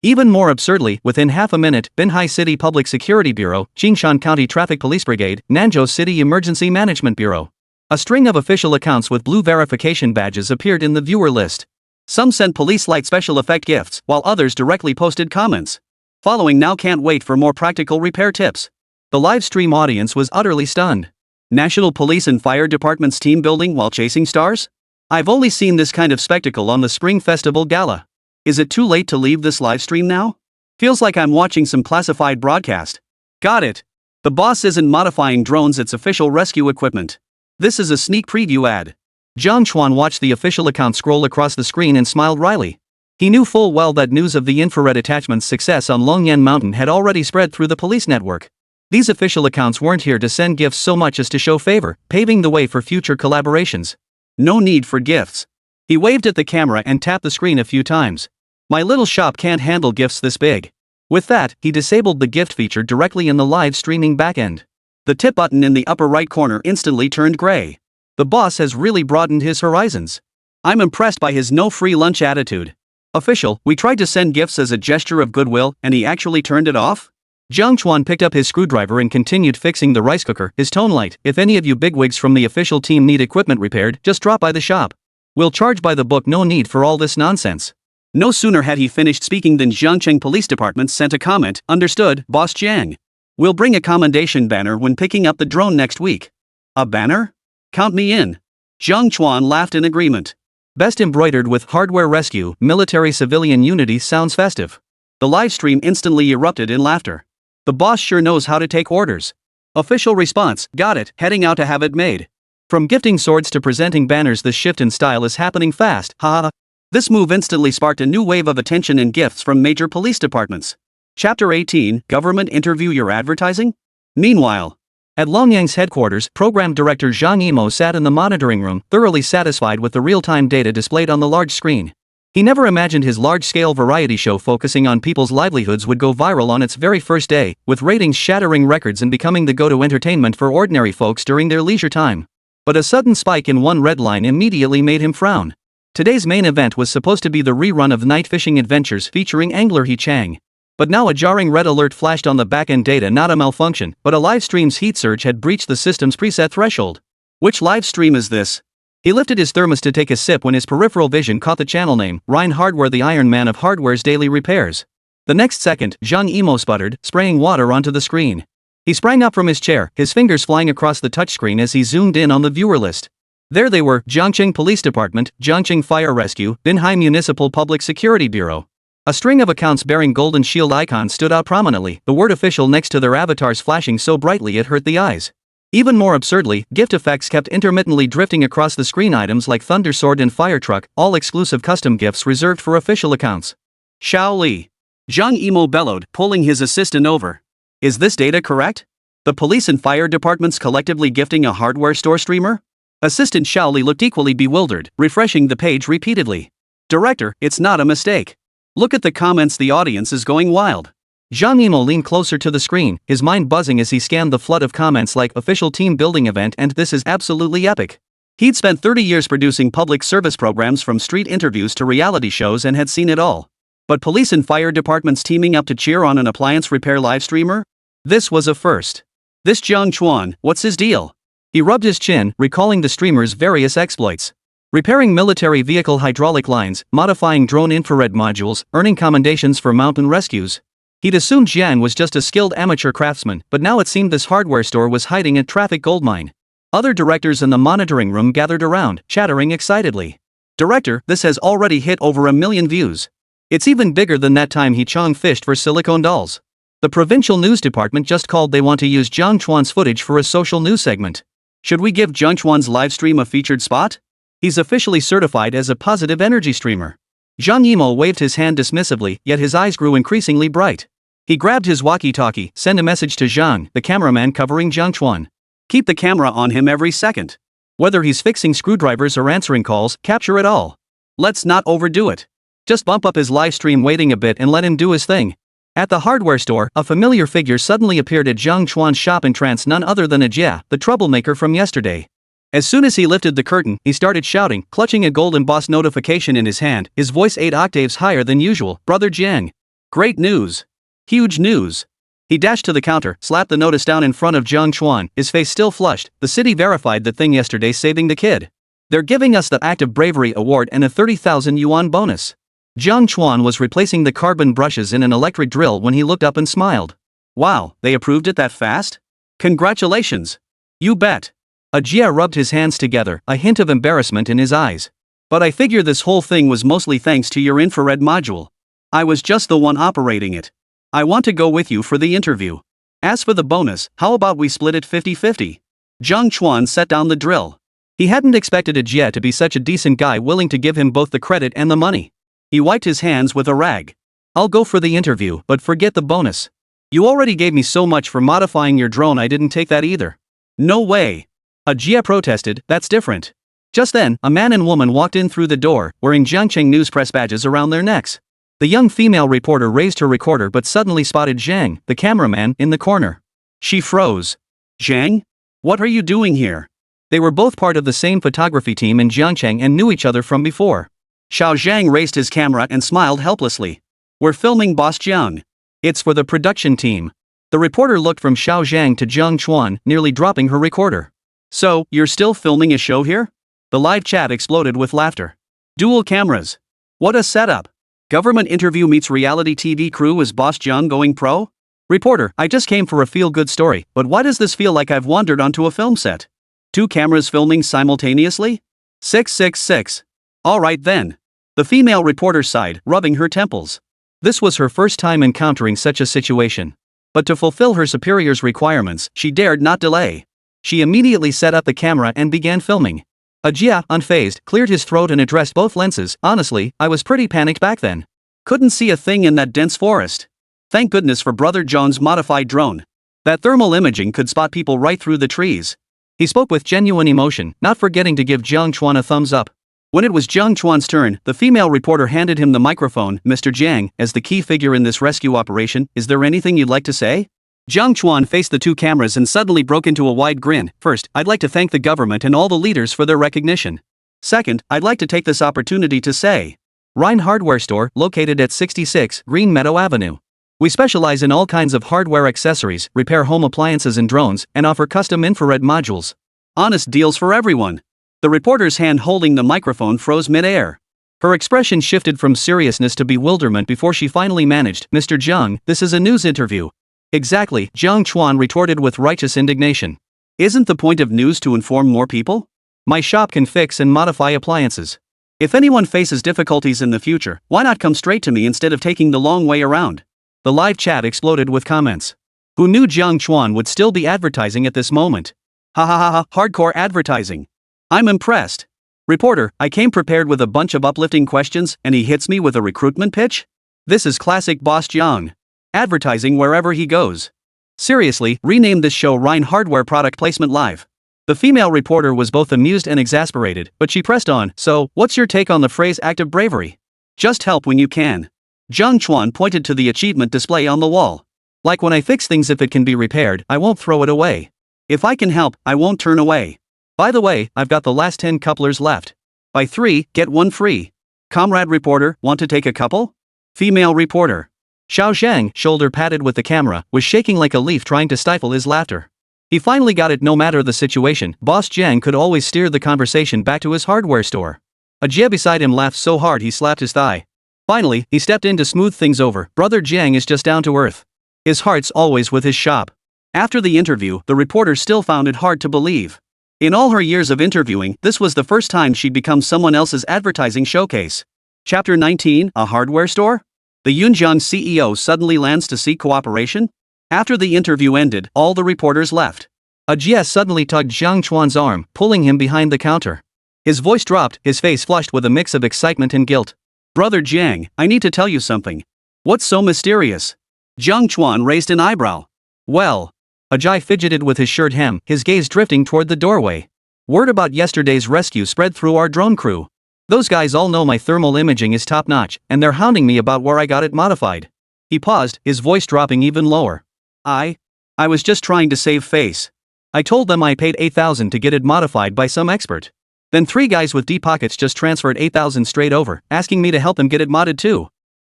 Even more absurdly, within half a minute, Binhai City Public Security Bureau, Jingshan County Traffic Police Brigade, Nanzhou City Emergency Management Bureau. A string of official accounts with blue verification badges appeared in the viewer list. Some sent police light special effect gifts, while others directly posted comments. Following now, can't wait for more practical repair tips. The live stream audience was utterly stunned. National Police and Fire Department's team building while chasing stars? I've only seen this kind of spectacle on the Spring Festival Gala. Is it too late to leave this livestream now? Feels like I'm watching some classified broadcast. Got it. The boss isn't modifying drones, it's official rescue equipment. This is a sneak preview ad. Jiang Chuan watched the official account scroll across the screen and smiled wryly. He knew full well that news of the infrared attachment's success on Longyan Mountain had already spread through the police network. These official accounts weren't here to send gifts so much as to show favor, paving the way for future collaborations. No need for gifts. He waved at the camera and tapped the screen a few times. My little shop can't handle gifts this big. With that, he disabled the gift feature directly in the live streaming backend. The tip button in the upper right corner instantly turned gray. The boss has really broadened his horizons. I'm impressed by his no free lunch attitude. Official, we tried to send gifts as a gesture of goodwill, and he actually turned it off? Jiang Chuan picked up his screwdriver and continued fixing the rice cooker, his tone light. If any of you bigwigs from the official team need equipment repaired, just drop by the shop. We'll charge by the book, no need for all this nonsense. No sooner had he finished speaking than Jiangcheng Police Department sent a comment. Understood, Boss Jiang. We'll bring a commendation banner when picking up the drone next week. A banner? Count me in. Jiang Chuan laughed in agreement. Best embroidered with hardware rescue, military-civilian unity sounds festive. The livestream instantly erupted in laughter. The boss sure knows how to take orders. Official response, got it, heading out to have it made. From gifting swords to presenting banners, this shift in style is happening fast, haha. This move instantly sparked a new wave of attention and gifts from major police departments. Chapter 18, Government Interview Your Advertising? Meanwhile, at Longyang's headquarters, Program Director Zhang Yimou sat in the monitoring room, thoroughly satisfied with the real-time data displayed on the large screen. He never imagined his large-scale variety show focusing on people's livelihoods would go viral on its very first day, with ratings shattering records and becoming the go-to entertainment for ordinary folks during their leisure time. But a sudden spike in one red line immediately made him frown. Today's main event was supposed to be the rerun of Night Fishing Adventures featuring angler He Chang. But now a jarring red alert flashed on the back-end data, not a malfunction, but a live stream's heat surge had breached the system's preset threshold. Which live stream is this? He lifted his thermos to take a sip when his peripheral vision caught the channel name, Rhine Hardware, the Iron Man of hardware's daily repairs. The next second, Zhang Yimou sputtered, spraying water onto the screen. He sprang up from his chair, his fingers flying across the touchscreen as he zoomed in on the viewer list. There they were, Jiangcheng Police Department, Jiangcheng Fire Rescue, Binhai Municipal Public Security Bureau. A string of accounts bearing golden shield icons stood out prominently, the word official next to their avatars flashing so brightly it hurt the eyes. Even more absurdly, gift effects kept intermittently drifting across the screen, items like Thunder Sword and Fire Truck, all exclusive custom gifts reserved for official accounts. Shao Li. Zhang Yimou bellowed, pulling his assistant over. Is this data correct? The police and fire departments collectively gifting a hardware store streamer? Assistant Shao Li looked equally bewildered, refreshing the page repeatedly. Director, it's not a mistake. Look at the comments, the audience is going wild. Zhang Yimou leaned closer to the screen, his mind buzzing as he scanned the flood of comments like official team building event and this is absolutely epic. He'd spent 30 years producing public service programs from street interviews to reality shows and had seen it all. But police and fire departments teaming up to cheer on an appliance repair live streamer? This was a first. This Jiang Chuan, what's his deal? He rubbed his chin, recalling the streamer's various exploits. Repairing military vehicle hydraulic lines, modifying drone infrared modules, earning commendations for mountain rescues. He'd assumed Jiang was just a skilled amateur craftsman, but now it seemed this hardware store was hiding a traffic goldmine. Other directors in the monitoring room gathered around, chattering excitedly. Director, this has already hit over 1 million views. It's even bigger than that time he Chong fished for silicone dolls. The provincial news department just called they want to use Jiang Chuan's footage for a social news segment. Should we give Jiang Chuan's livestream a featured spot? He's officially certified as a positive energy streamer. Zhang Yimou waved his hand dismissively, yet his eyes grew increasingly bright. He grabbed his walkie-talkie, sent a message to Zhang, the cameraman covering Jiang Chuan. Keep the camera on him every second. Whether he's fixing screwdrivers or answering calls, capture it all. Let's not overdo it. Just bump up his live stream waiting a bit and let him do his thing. At the hardware store, a familiar figure suddenly appeared at Jiang Chuan's shop, entranced none other than Jia, the troublemaker from yesterday. As soon as he lifted the curtain, he started shouting, clutching a gold embossed notification in his hand, his voice 8 octaves higher than usual. Brother Jiang. Great news. Huge news. He dashed to the counter, slapped the notice down in front of Jiang Chuan, his face still flushed. The city verified the thing yesterday, saving the kid. They're giving us the Act of Bravery award and a 30,000 yuan bonus. Jiang Chuan was replacing the carbon brushes in an electric drill when he looked up and smiled. Wow, they approved it that fast? Congratulations. You bet. Jia rubbed his hands together, a hint of embarrassment in his eyes. But I figure this whole thing was mostly thanks to your infrared module. I was just the one operating it. I want to go with you for the interview. As for the bonus, how about we split it 50-50? Jiang Chuan set down the drill. He hadn't expected Jia to be such a decent guy, willing to give him both the credit and the money. He wiped his hands with a rag. I'll go for the interview, but forget the bonus. You already gave me so much for modifying your drone, I didn't take that either. No way. Jia protested, that's different. Just then, a man and woman walked in through the door, wearing Jiangcheng news press badges around their necks. The young female reporter raised her recorder but suddenly spotted Zhang, the cameraman, in the corner. She froze. Zhang? What are you doing here? They were both part of the same photography team in Jiangcheng and knew each other from before. Xiao Zhang raised his camera and smiled helplessly. We're filming Boss Jiang. It's for the production team. The reporter looked from Xiao Zhang to Jiang Chuan, nearly dropping her recorder. So, you're still filming a show here? The live chat exploded with laughter. Dual cameras. What a setup. Government interview meets reality TV crew. Is Boss Jiang going pro? Reporter, I just came for a feel-good story, but why does this feel like I've wandered onto a film set? 2 cameras filming simultaneously? 666. Alright then. The female reporter sighed, rubbing her temples. This was her first time encountering such a situation. But to fulfill her superior's requirements, she dared not delay. She immediately set up the camera and began filming. Jia, unfazed, cleared his throat and addressed both lenses. Honestly, I was pretty panicked back then. Couldn't see a thing in that dense forest. Thank goodness for Brother John's modified drone. That thermal imaging could spot people right through the trees. He spoke with genuine emotion, not forgetting to give Jiang Chuan a thumbs up. When it was Jiang Chuan's turn, the female reporter handed him the microphone. Mr. Jiang, as the key figure in this rescue operation, is there anything you'd like to say? Jiang Chuan faced the 2 cameras and suddenly broke into a wide grin. First, I'd like to thank the government and all the leaders for their recognition. Second, I'd like to take this opportunity to say, Rhine Hardware Store, located at 66 Green Meadow Avenue. We specialize in all kinds of hardware accessories, repair home appliances and drones, and offer custom infrared modules. Honest deals for everyone. The reporter's hand holding the microphone froze mid-air. Her expression shifted from seriousness to bewilderment before she finally managed, Mr. Jiang, this is a news interview. Exactly, Jiang Chuan retorted with righteous indignation. Isn't the point of news to inform more people? My shop can fix and modify appliances. If anyone faces difficulties in the future, why not come straight to me instead of taking the long way around? The live chat exploded with comments. Who knew Jiang Chuan would still be advertising at this moment? Ha ha ha ha, hardcore advertising. I'm impressed. Reporter, I came prepared with a bunch of uplifting questions and he hits me with a recruitment pitch? This is classic Boss Jiang. Advertising wherever he goes. Seriously, rename this show Rhine Hardware Product Placement Live. The female reporter was both amused and exasperated, but she pressed on. So, what's your take on the phrase act of bravery? Just help when you can. Jiang Chuan pointed to the achievement display on the wall. Like when I fix things, if it can be repaired, I won't throw it away. If I can help, I won't turn away. By the way, I've got the last 10 couplers left. Buy 3, get 1 free. Comrade reporter, want to take a couple? Female reporter. Xiao Zhang, shoulder padded with the camera, was shaking like a leaf trying to stifle his laughter. He finally got it. No matter the situation, Boss Jiang could always steer the conversation back to his hardware store. A Jia beside him laughed so hard he slapped his thigh. Finally, he stepped in to smooth things over. Brother Jiang is just down to earth. His heart's always with his shop. After the interview, the reporter still found it hard to believe. In all her years of interviewing, this was the first time she'd become someone else's advertising showcase. Chapter 19, a hardware store? The Yunjiang CEO suddenly lands to seek cooperation? After the interview ended, all the reporters left. A Jia suddenly tugged Jiang Chuan's arm, pulling him behind the counter. His voice dropped, his face flushed with a mix of excitement and guilt. Brother Jiang, I need to tell you something. What's so mysterious? Jiang Chuan raised an eyebrow. Well. Ajay fidgeted with his shirt hem, his gaze drifting toward the doorway. Word about yesterday's rescue spread through our drone crew. Those guys all know my thermal imaging is top-notch, and they're hounding me about where I got it modified. He paused, his voice dropping even lower. I was just trying to save face. I told them I paid 8,000 to get it modified by some expert. Then 3 guys with deep pockets just transferred 8,000 straight over, asking me to help them get it modded too.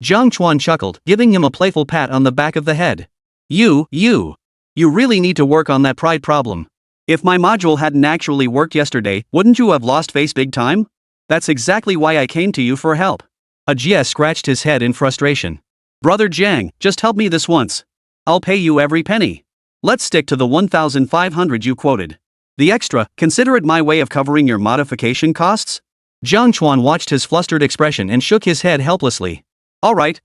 Jiang Chuan chuckled, giving him a playful pat on the back of the head. You really need to work on that pride problem. If my module hadn't actually worked yesterday, wouldn't you have lost face big time? That's exactly why I came to you for help. Ajia scratched his head in frustration. Brother Jiang, just help me this once. I'll pay you every penny. Let's stick to the 1,500 you quoted. The extra, consider it my way of covering your modification costs? Jiang Chuan watched his flustered expression and shook his head helplessly. Alright.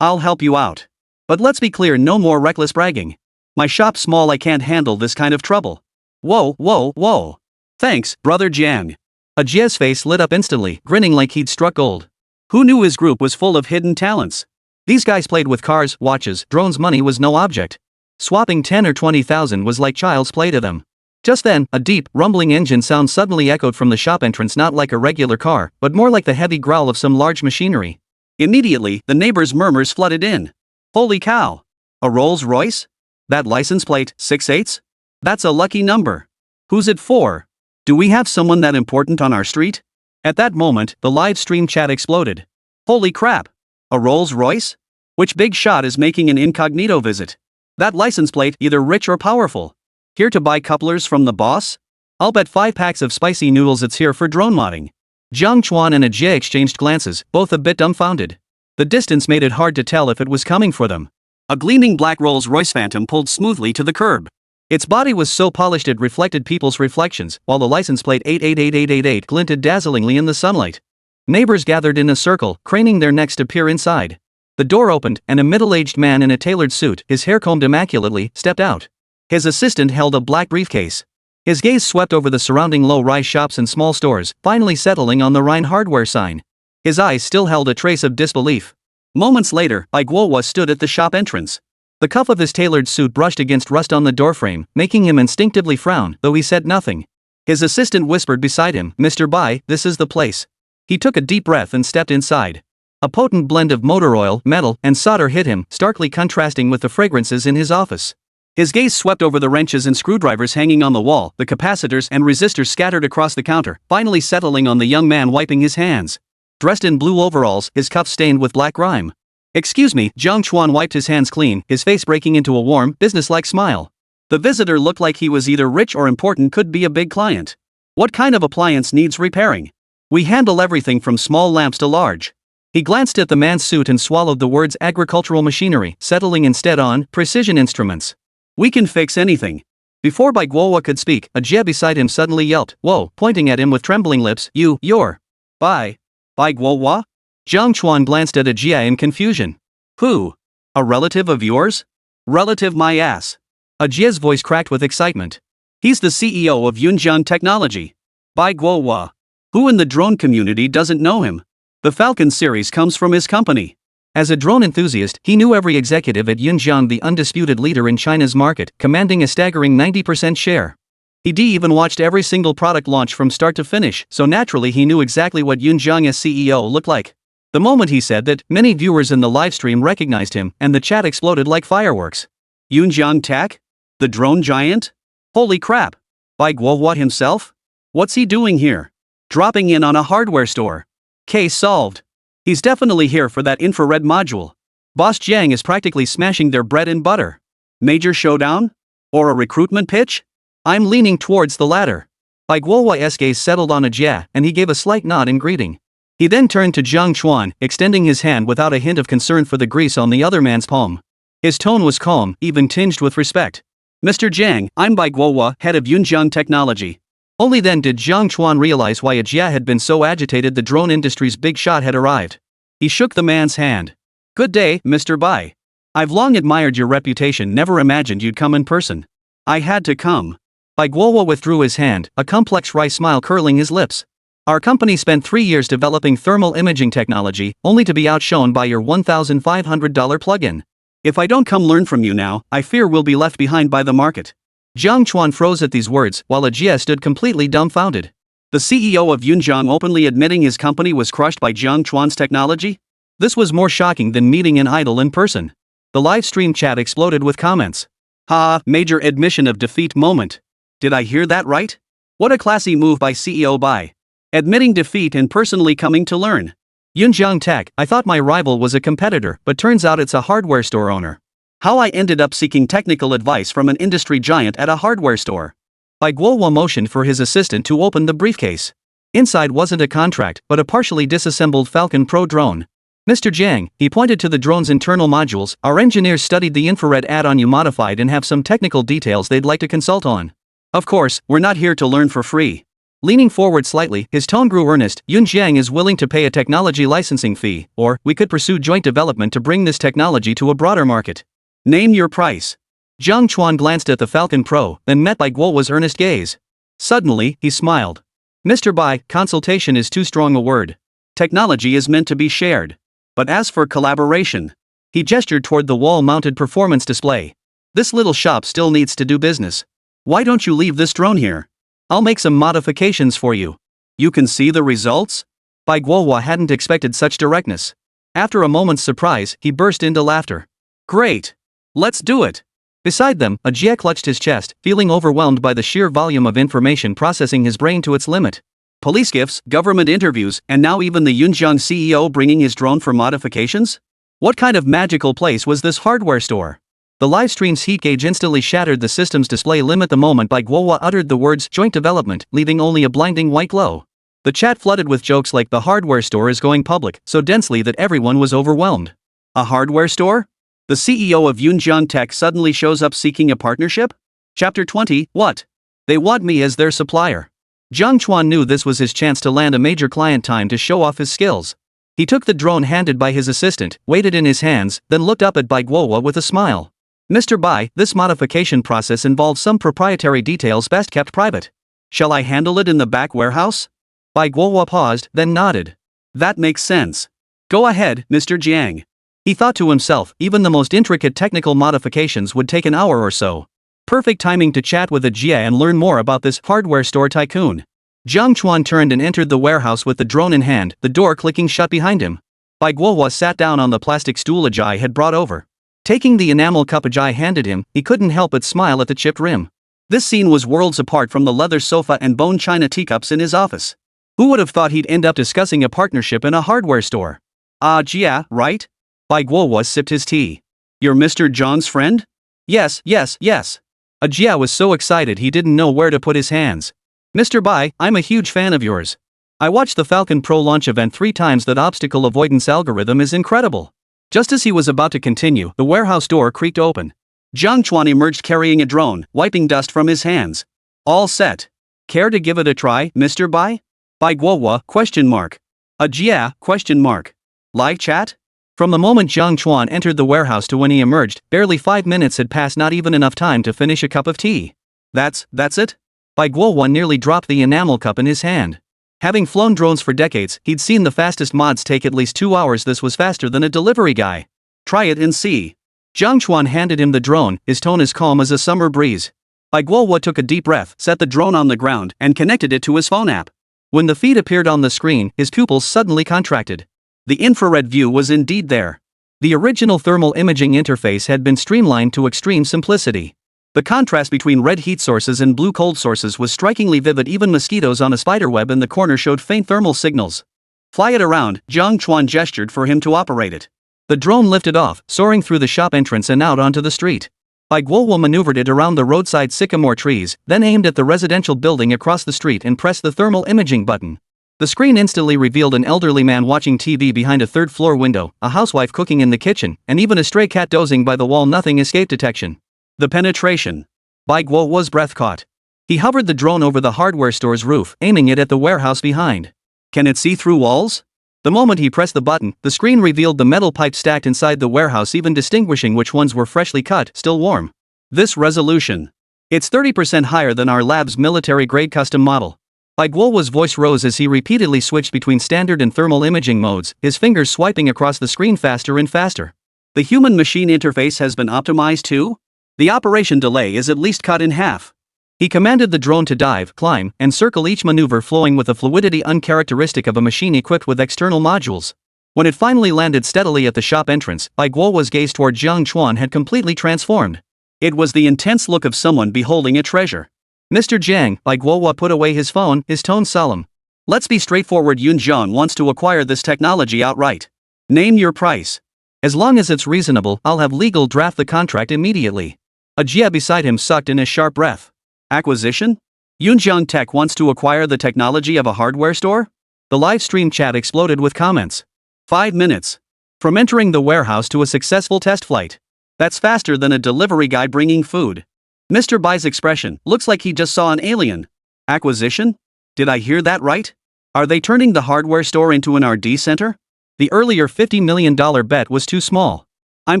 I'll help you out. But let's be clear, no more reckless bragging. My shop's small, I can't handle this kind of trouble. Whoa. Thanks, Brother Jiang. Ajia's face lit up instantly, grinning like he'd struck gold. Who knew his group was full of hidden talents? These guys played with cars, watches, drones. Money was no object. Swapping 10 or 20,000 was like child's play to them. Just then, a deep, rumbling engine sound suddenly echoed from the shop entrance, not like a regular car, but more like the heavy growl of some large machinery. Immediately, the neighbors' murmurs flooded in. Holy cow! A Rolls-Royce? That license plate, 6/8? That's a lucky number. Who's it for? Do we have someone that important on our street? At that moment, the live stream chat exploded. Holy crap! A Rolls-Royce? Which big shot is making an incognito visit? That license plate, either rich or powerful. Here to buy couplers from the boss? I'll bet 5 packs of spicy noodles it's here for drone modding. Jiang Chuan and Ajay exchanged glances, both a bit dumbfounded. The distance made it hard to tell if it was coming for them. A gleaming black Rolls-Royce Phantom pulled smoothly to the curb. Its body was so polished it reflected people's reflections, while the license plate 888888 glinted dazzlingly in the sunlight. Neighbors gathered in a circle, craning their necks to peer inside. The door opened, and a middle-aged man in a tailored suit, his hair combed immaculately, stepped out. His assistant held a black briefcase. His gaze swept over the surrounding low-rise shops and small stores, finally settling on the Rhine hardware sign. His eyes still held a trace of disbelief. Moments later, Guo stood at the shop entrance. The cuff of his tailored suit brushed against rust on the doorframe, making him instinctively frown, though he said nothing. His assistant whispered beside him, Mr. Bai, this is the place. He took a deep breath and stepped inside. A potent blend of motor oil, metal, and solder hit him, starkly contrasting with the fragrances in his office. His gaze swept over the wrenches and screwdrivers hanging on the wall, the capacitors and resistors scattered across the counter, finally settling on the young man wiping his hands. Dressed in blue overalls, his cuffs stained with black grime. Excuse me, Jiang Chuan wiped his hands clean, his face breaking into a warm, businesslike smile. The visitor looked like he was either rich or important, could be a big client. What kind of appliance needs repairing? We handle everything from small lamps to large. He glanced at the man's suit and swallowed the words agricultural machinery, settling instead on precision instruments. We can fix anything. Before Guo could speak, a Jia beside him suddenly yelped, whoa, pointing at him with trembling lips, you're. Bai Guo? Jiang Chuan glanced at Ajia in confusion. Who? A relative of yours? Relative my ass. Ajia's voice cracked with excitement. He's the CEO of Yunjiang Technology. Bai Guo. Who in the drone community doesn't know him? The Falcon series comes from his company. As a drone enthusiast, he knew every executive at Yunjiang, the undisputed leader in China's market, commanding a staggering 90% share. He even watched every single product launch from start to finish, so naturally he knew exactly what Yunjiang as CEO looked like. The moment he said that, many viewers in the livestream recognized him and the chat exploded like fireworks. Yunjiang Tech? The drone giant? Holy crap! By Guo himself? What's he doing here? Dropping in on a hardware store. Case solved. He's definitely here for that infrared module. Boss Jiang is practically smashing their bread and butter. Major showdown? Or a recruitment pitch? I'm leaning towards the latter. By Guo's gaze settled on Jia and he gave a slight nod in greeting. He then turned to Jiang Chuan, extending his hand without a hint of concern for the grease on the other man's palm. His tone was calm, even tinged with respect. Mr. Jiang, I'm Bai Guo, head of Yunjiang Technology. Only then did Jiang Chuan realize why Jia had been so agitated the drone industry's big shot had arrived. He shook the man's hand. Good day, Mr. Bai. I've long admired your reputation, never imagined you'd come in person. I had to come. Bai Guo withdrew his hand, a complex wry smile curling his lips. Our company spent 3 years developing thermal imaging technology, only to be outshone by your $1,500 plugin. If I don't come learn from you now, I fear we'll be left behind by the market. Jiang Chuan froze at these words, while Jia stood completely dumbfounded. The CEO of Yunjiang openly admitting his company was crushed by Jiang Chuan's technology? This was more shocking than meeting an idol in person. The live stream chat exploded with comments. Ha, major admission of defeat moment. Did I hear that right? What a classy move by CEO Bai. Admitting defeat and personally coming to learn. Yunjiang Tech, I thought my rival was a competitor, but turns out it's a hardware store owner. How I ended up seeking technical advice from an industry giant at a hardware store. Bai Guo motioned for his assistant to open the briefcase. Inside wasn't a contract, but a partially disassembled Falcon Pro drone. Mr. Jiang, he pointed to the drone's internal modules, our engineers studied the infrared add-on you modified and have some technical details they'd like to consult on. Of course, we're not here to learn for free. Leaning forward slightly, his tone grew earnest. Yunjiang is willing to pay a technology licensing fee, or we could pursue joint development to bring this technology to a broader market. Name your price. Jiang Chuan glanced at the Falcon Pro, then met Bai Guo's earnest gaze. Suddenly, he smiled. Mr. Bai, consultation is too strong a word. Technology is meant to be shared. But as for collaboration, he gestured toward the wall-mounted performance display. This little shop still needs to do business. Why don't you leave this drone here? I'll make some modifications for you. You can see the results? Bai Guo hadn't expected such directness. After a moment's surprise, he burst into laughter. Great! Let's do it! Beside them, Jia clutched his chest, feeling overwhelmed by the sheer volume of information processing his brain to its limit. Police gifts, government interviews, and now even the Yunjiang CEO bringing his drone for modifications? What kind of magical place was this hardware store? The livestream's heat gauge instantly shattered the system's display limit the moment Bai Guo uttered the words joint development, leaving only a blinding white glow. The chat flooded with jokes like the hardware store is going public, so densely that everyone was overwhelmed. A hardware store? The CEO of Yunjiang Tech suddenly shows up seeking a partnership? Chapter 20, what? They want me as their supplier. Jiang Chuan knew this was his chance to land a major client time to show off his skills. He took the drone handed by his assistant, weighed it in his hands, then looked up at Bai Guo with a smile. Mr. Bai, this modification process involves some proprietary details best kept private. Shall I handle it in the back warehouse? Bai Guo paused, then nodded. That makes sense. Go ahead, Mr. Jiang. He thought to himself, even the most intricate technical modifications would take an hour or so. Perfect timing to chat with Jia and learn more about this hardware store tycoon. Jiang Chuan turned and entered the warehouse with the drone in hand, the door clicking shut behind him. Bai Guo sat down on the plastic stool Jia had brought over. Taking the enamel cup Jia handed him, he couldn't help but smile at the chipped rim. This scene was worlds apart from the leather sofa and bone china teacups in his office. Who would have thought he'd end up discussing a partnership in a hardware store? Jia, right? Bai Guo sipped his tea. You're Mr. Zhang's friend? Yes. Jia was so excited he didn't know where to put his hands. Mr. Bai, I'm a huge fan of yours. I watched the Falcon Pro launch event 3 times. That obstacle avoidance algorithm is incredible. Just as he was about to continue, the warehouse door creaked open. Jiang Chuan emerged carrying a drone, wiping dust from his hands. All set. Care to give it a try, Mr. Bai? Bai Guo, question mark. Jia, question mark. Live chat? From the moment Jiang Chuan entered the warehouse to when he emerged, barely 5 minutes had passed, not even enough time to finish a cup of tea. That's it? Bai Guo nearly dropped the enamel cup in his hand. Having flown drones for decades, he'd seen the fastest mods take at least 2 hours. This was faster than a delivery guy. Try it and see. Jiang Chuan handed him the drone, his tone as calm as a summer breeze. Bai Guo took a deep breath, set the drone on the ground, and connected it to his phone app. When the feed appeared on the screen, his pupils suddenly contracted. The infrared view was indeed there. The original thermal imaging interface had been streamlined to extreme simplicity. The contrast between red heat sources and blue cold sources was strikingly vivid. Even mosquitoes on a spiderweb in the corner showed faint thermal signals. "Fly it around," Jiang Chuan gestured for him to operate it. The drone lifted off, soaring through the shop entrance and out onto the street. Guo maneuvered it around the roadside sycamore trees, then aimed at the residential building across the street and pressed the thermal imaging button. The screen instantly revealed an elderly man watching TV behind a third-floor window, a housewife cooking in the kitchen, and even a stray cat dozing by the wall. Nothing escaped detection. The penetration. Guo was breath-caught. He hovered the drone over the hardware store's roof, aiming it at the warehouse behind. Can it see through walls? The moment he pressed the button, the screen revealed the metal pipes stacked inside the warehouse, even distinguishing which ones were freshly cut, still warm. This resolution. It's 30% higher than our lab's military-grade custom model. Guo's voice rose as he repeatedly switched between standard and thermal imaging modes, his fingers swiping across the screen faster and faster. The human-machine interface has been optimized too? The operation delay is at least cut in half. He commanded the drone to dive, climb, and circle, each maneuver flowing with a fluidity uncharacteristic of a machine equipped with external modules. When it finally landed steadily at the shop entrance, Guo's gaze toward Jiang Chuan had completely transformed. It was the intense look of someone beholding a treasure. "Mr. Jiang," Guo put away his phone, his tone solemn. "Let's be straightforward. Yunjiang wants to acquire this technology outright. Name your price. As long as it's reasonable, I'll have legal draft the contract immediately." A Jia beside him sucked in a sharp breath. Acquisition? Yunjiang Tech wants to acquire the technology of a hardware store? The live stream chat exploded with comments. 5 minutes. From entering the warehouse to a successful test flight. That's faster than a delivery guy bringing food. Mr. Bai's expression, looks like he just saw an alien. Acquisition? Did I hear that right? Are they turning the hardware store into an R&D center? The earlier $50 million bet was too small. I'm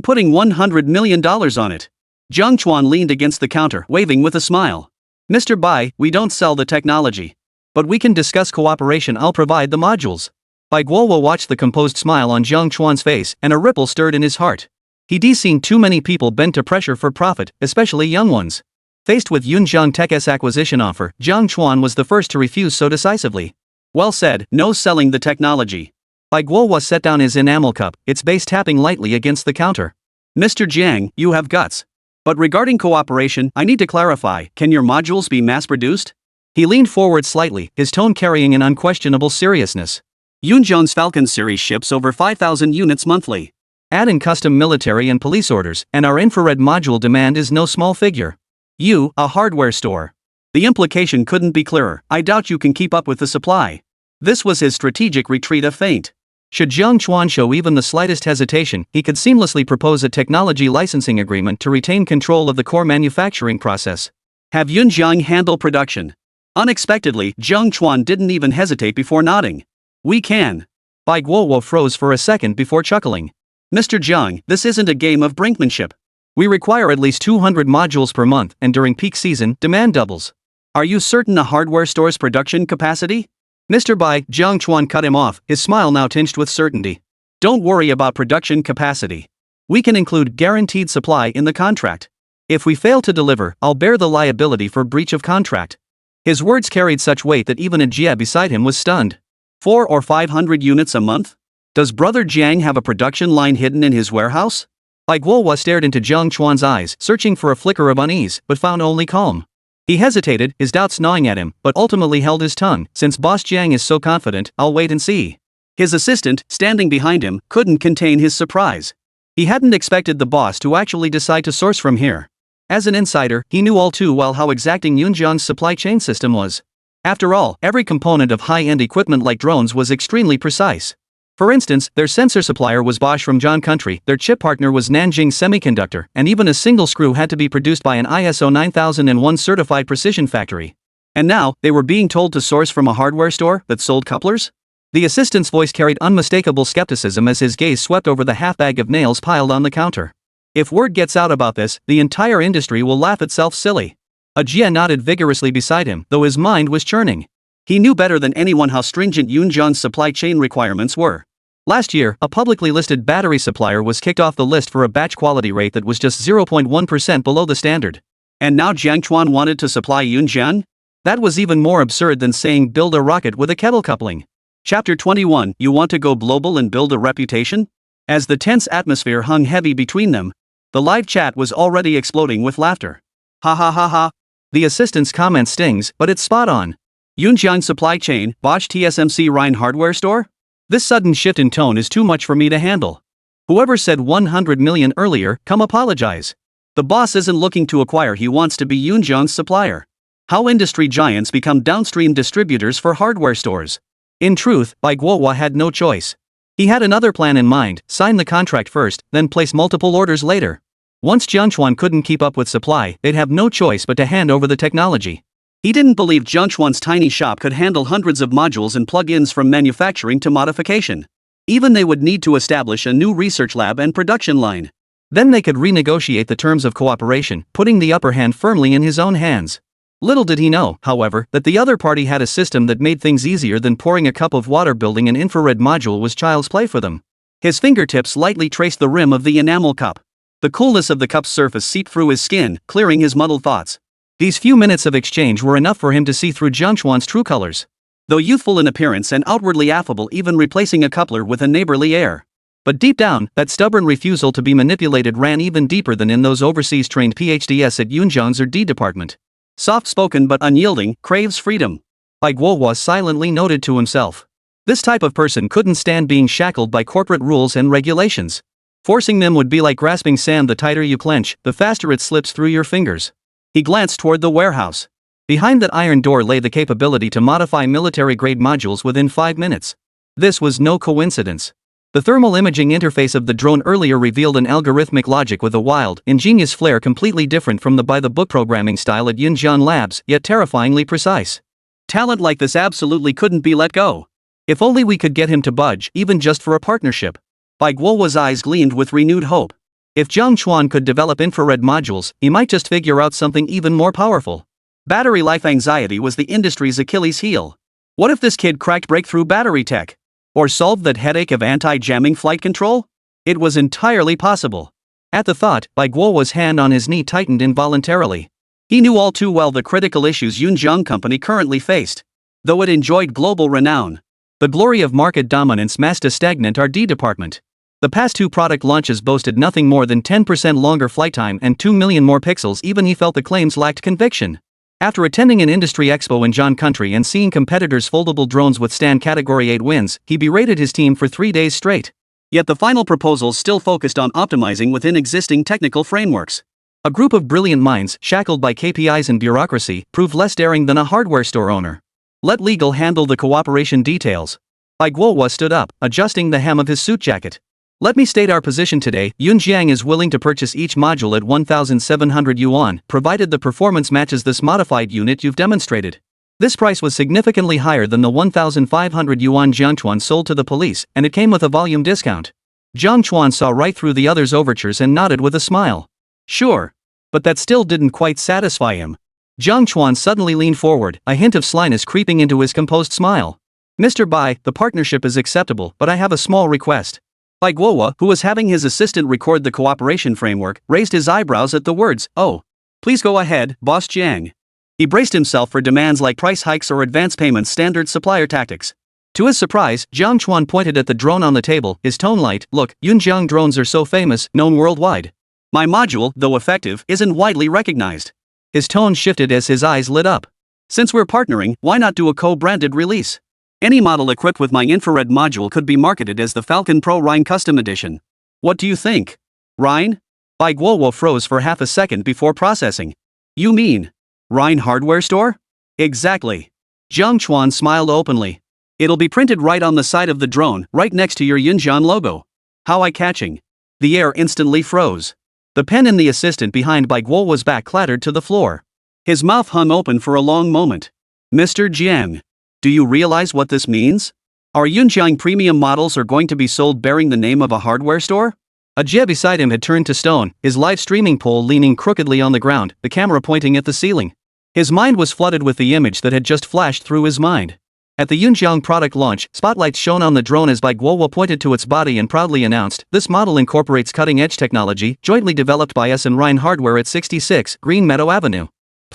putting $100 million on it. Jiang Chuan leaned against the counter, waving with a smile. Mr. Bai, we don't sell the technology. But we can discuss cooperation. I'll provide the modules. Guo watched the composed smile on Jiang Chuan's face, and a ripple stirred in his heart. He'd seen too many people bend to pressure for profit, especially young ones. Faced with Yunjiang Tech's acquisition offer, Jiang Chuan was the first to refuse so decisively. Well said, no selling the technology. Guo set down his enamel cup, its base tapping lightly against the counter. Mr. Jiang, you have guts. But regarding cooperation, I need to clarify, can your modules be mass-produced? He leaned forward slightly, his tone carrying an unquestionable seriousness. Yunjiang's Falcon series ships over 5,000 units monthly. Add in custom military and police orders, and our infrared module demand is no small figure. You, a hardware store. The implication couldn't be clearer. I doubt you can keep up with the supply. This was his strategic retreat, a feint. Should Jiang Chuan show even the slightest hesitation, he could seamlessly propose a technology licensing agreement to retain control of the core manufacturing process. Have Yunjiang handle production. Unexpectedly, Jiang Chuan didn't even hesitate before nodding. We can. Guo froze for a second before chuckling. Mr. Jiang, this isn't a game of brinkmanship. We require at least 200 modules per month, and during peak season, demand doubles. Are you certain a hardware store's production capacity? Mr. Bai, Jiang Chuan cut him off, his smile now tinged with certainty. Don't worry about production capacity. We can include guaranteed supply in the contract. If we fail to deliver, I'll bear the liability for breach of contract. His words carried such weight that even a Jia beside him was stunned. 400 or 500 units a month? Does Brother Jiang have a production line hidden in his warehouse? Guo stared into Jiang Chuan's eyes, searching for a flicker of unease, but found only calm. He hesitated, his doubts gnawing at him, but ultimately held his tongue. Since Boss Jiang is so confident, I'll wait and see. His assistant, standing behind him, couldn't contain his surprise. He hadn't expected the boss to actually decide to source from here. As an insider, he knew all too well how exacting Yunjiang's supply chain system was. After all, every component of high-end equipment like drones was extremely precise. For instance, their sensor supplier was Bosch from John Country, their chip partner was Nanjing Semiconductor, and even a single screw had to be produced by an ISO 9001 certified precision factory. And now, they were being told to source from a hardware store that sold couplers? The assistant's voice carried unmistakable skepticism as his gaze swept over the half-bag of nails piled on the counter. If word gets out about this, the entire industry will laugh itself silly. Jia nodded vigorously beside him, though his mind was churning. He knew better than anyone how stringent Yunjiang's supply chain requirements were. Last year, a publicly listed battery supplier was kicked off the list for a batch quality rate that was just 0.1% below the standard. And now Jiang Chuan wanted to supply Yunjiang? That was even more absurd than saying build a rocket with a Kettle coupling. Chapter 21. You want to go global and build a reputation? As the tense atmosphere hung heavy between them, the live chat was already exploding with laughter. Ha ha ha ha. The assistant's comment stings, but it's spot on. Yunjiang Supply Chain, Bosch TSMC Rhine Hardware Store? This sudden shift in tone is too much for me to handle. Whoever said 100 million earlier, come apologize. The boss isn't looking to acquire, he wants to be Yunjiang's supplier. How industry giants become downstream distributors for hardware stores. In truth, Bai Guohua had no choice. He had another plan in mind: sign the contract first, then place multiple orders later. Once Jiang Chuan couldn't keep up with supply, they'd have no choice but to hand over the technology. He didn't believe Jiang Chuan's tiny shop could handle hundreds of modules and plug-ins from manufacturing to modification. Even they would need to establish a new research lab and production line. Then they could renegotiate the terms of cooperation, putting the upper hand firmly in his own hands. Little did he know, however, that the other party had a system that made things easier than pouring a cup of water. Building an infrared module was child's play for them. His fingertips lightly traced the rim of the enamel cup. The coolness of the cup's surface seeped through his skin, clearing his muddled thoughts. These few minutes of exchange were enough for him to see through Jiang Chuan's true colors. Though youthful in appearance and outwardly affable, even replacing a coupler with a neighborly air. But deep down, that stubborn refusal to be manipulated ran even deeper than in those overseas trained PhDs at Yunjiang's R&D department. Soft-spoken but unyielding, craves freedom. Bai Guohua silently noted to himself. This type of person couldn't stand being shackled by corporate rules and regulations. Forcing them would be like grasping sand. The tighter you clench, the faster it slips through your fingers. He glanced toward the warehouse. Behind that iron door lay the capability to modify military-grade modules within 5 minutes. This was no coincidence. The thermal imaging interface of the drone earlier revealed an algorithmic logic with a wild, ingenious flair completely different from the by-the-book programming style at Yunjiang Labs, yet terrifyingly precise. Talent like this absolutely couldn't be let go. If only we could get him to budge, even just for a partnership. Bai Guohua's eyes gleamed with renewed hope. If Jiang Chuan could develop infrared modules, he might just figure out something even more powerful. Battery life anxiety was the industry's Achilles heel. What if this kid cracked breakthrough battery tech? Or solved that headache of anti-jamming flight control? It was entirely possible. At the thought, Bai Guohua's hand on his knee tightened involuntarily. He knew all too well the critical issues Yunjiang Company currently faced. Though it enjoyed global renown, the glory of market dominance masked a stagnant R&D department. The past 2 product launches boasted nothing more than 10% longer flight time and 2 million more pixels. Even he felt the claims lacked conviction. After attending an industry expo in John Country and seeing competitors' foldable drones withstand Category 8 winds, he berated his team for 3 days straight. Yet the final proposals still focused on optimizing within existing technical frameworks. A group of brilliant minds, shackled by KPIs and bureaucracy, proved less daring than a hardware store owner. Let legal handle the cooperation details. Bai Guohua stood up, adjusting the hem of his suit jacket. Let me state our position today. Yunjiang is willing to purchase each module at 1,700 yuan, provided the performance matches this modified unit you've demonstrated. This price was significantly higher than the 1,500 yuan Jiang Chuan sold to the police, and it came with a volume discount. Jiang Chuan saw right through the other's overtures and nodded with a smile. Sure. But that still didn't quite satisfy him. Jiang Chuan suddenly leaned forward, a hint of slyness creeping into his composed smile. Mr. Bai, the partnership is acceptable, but I have a small request. Bai Guohua, who was having his assistant record the cooperation framework, raised his eyebrows at the words, "Oh. Please go ahead, Boss Jiang." He braced himself for demands like price hikes or advance payments, standard supplier tactics. To his surprise, Jiang Chuan pointed at the drone on the table, his tone light. Look, Yunjiang drones are so famous, known worldwide. My module, though effective, isn't widely recognized. His tone shifted as his eyes lit up. Since we're partnering, why not do a co-branded release? Any model equipped with my infrared module could be marketed as the Falcon Pro Rhine Custom Edition. What do you think? Rhine? Bai Guohua froze for half a second before processing. You mean Rhine Hardware Store? Exactly. Jiang Chuan smiled openly. It'll be printed right on the side of the drone, right next to your Yunjiang logo. How eye-catching. The air instantly froze. The pen in the assistant behind Bai Guohua's back clattered to the floor. His mouth hung open for a long moment. Mr. Jiang. Do you realize what this means? Our Yunjiang premium models are going to be sold bearing the name of a hardware store? A Jie beside him had turned to stone, his live streaming pole leaning crookedly on the ground, the camera pointing at the ceiling. His mind was flooded with the image that had just flashed through his mind. At the Yunjiang product launch, spotlights shone on the drone as Bai Guohua pointed to its body and proudly announced, "This model incorporates cutting-edge technology, jointly developed by us and Rhine Hardware at 66 Green Meadow Avenue."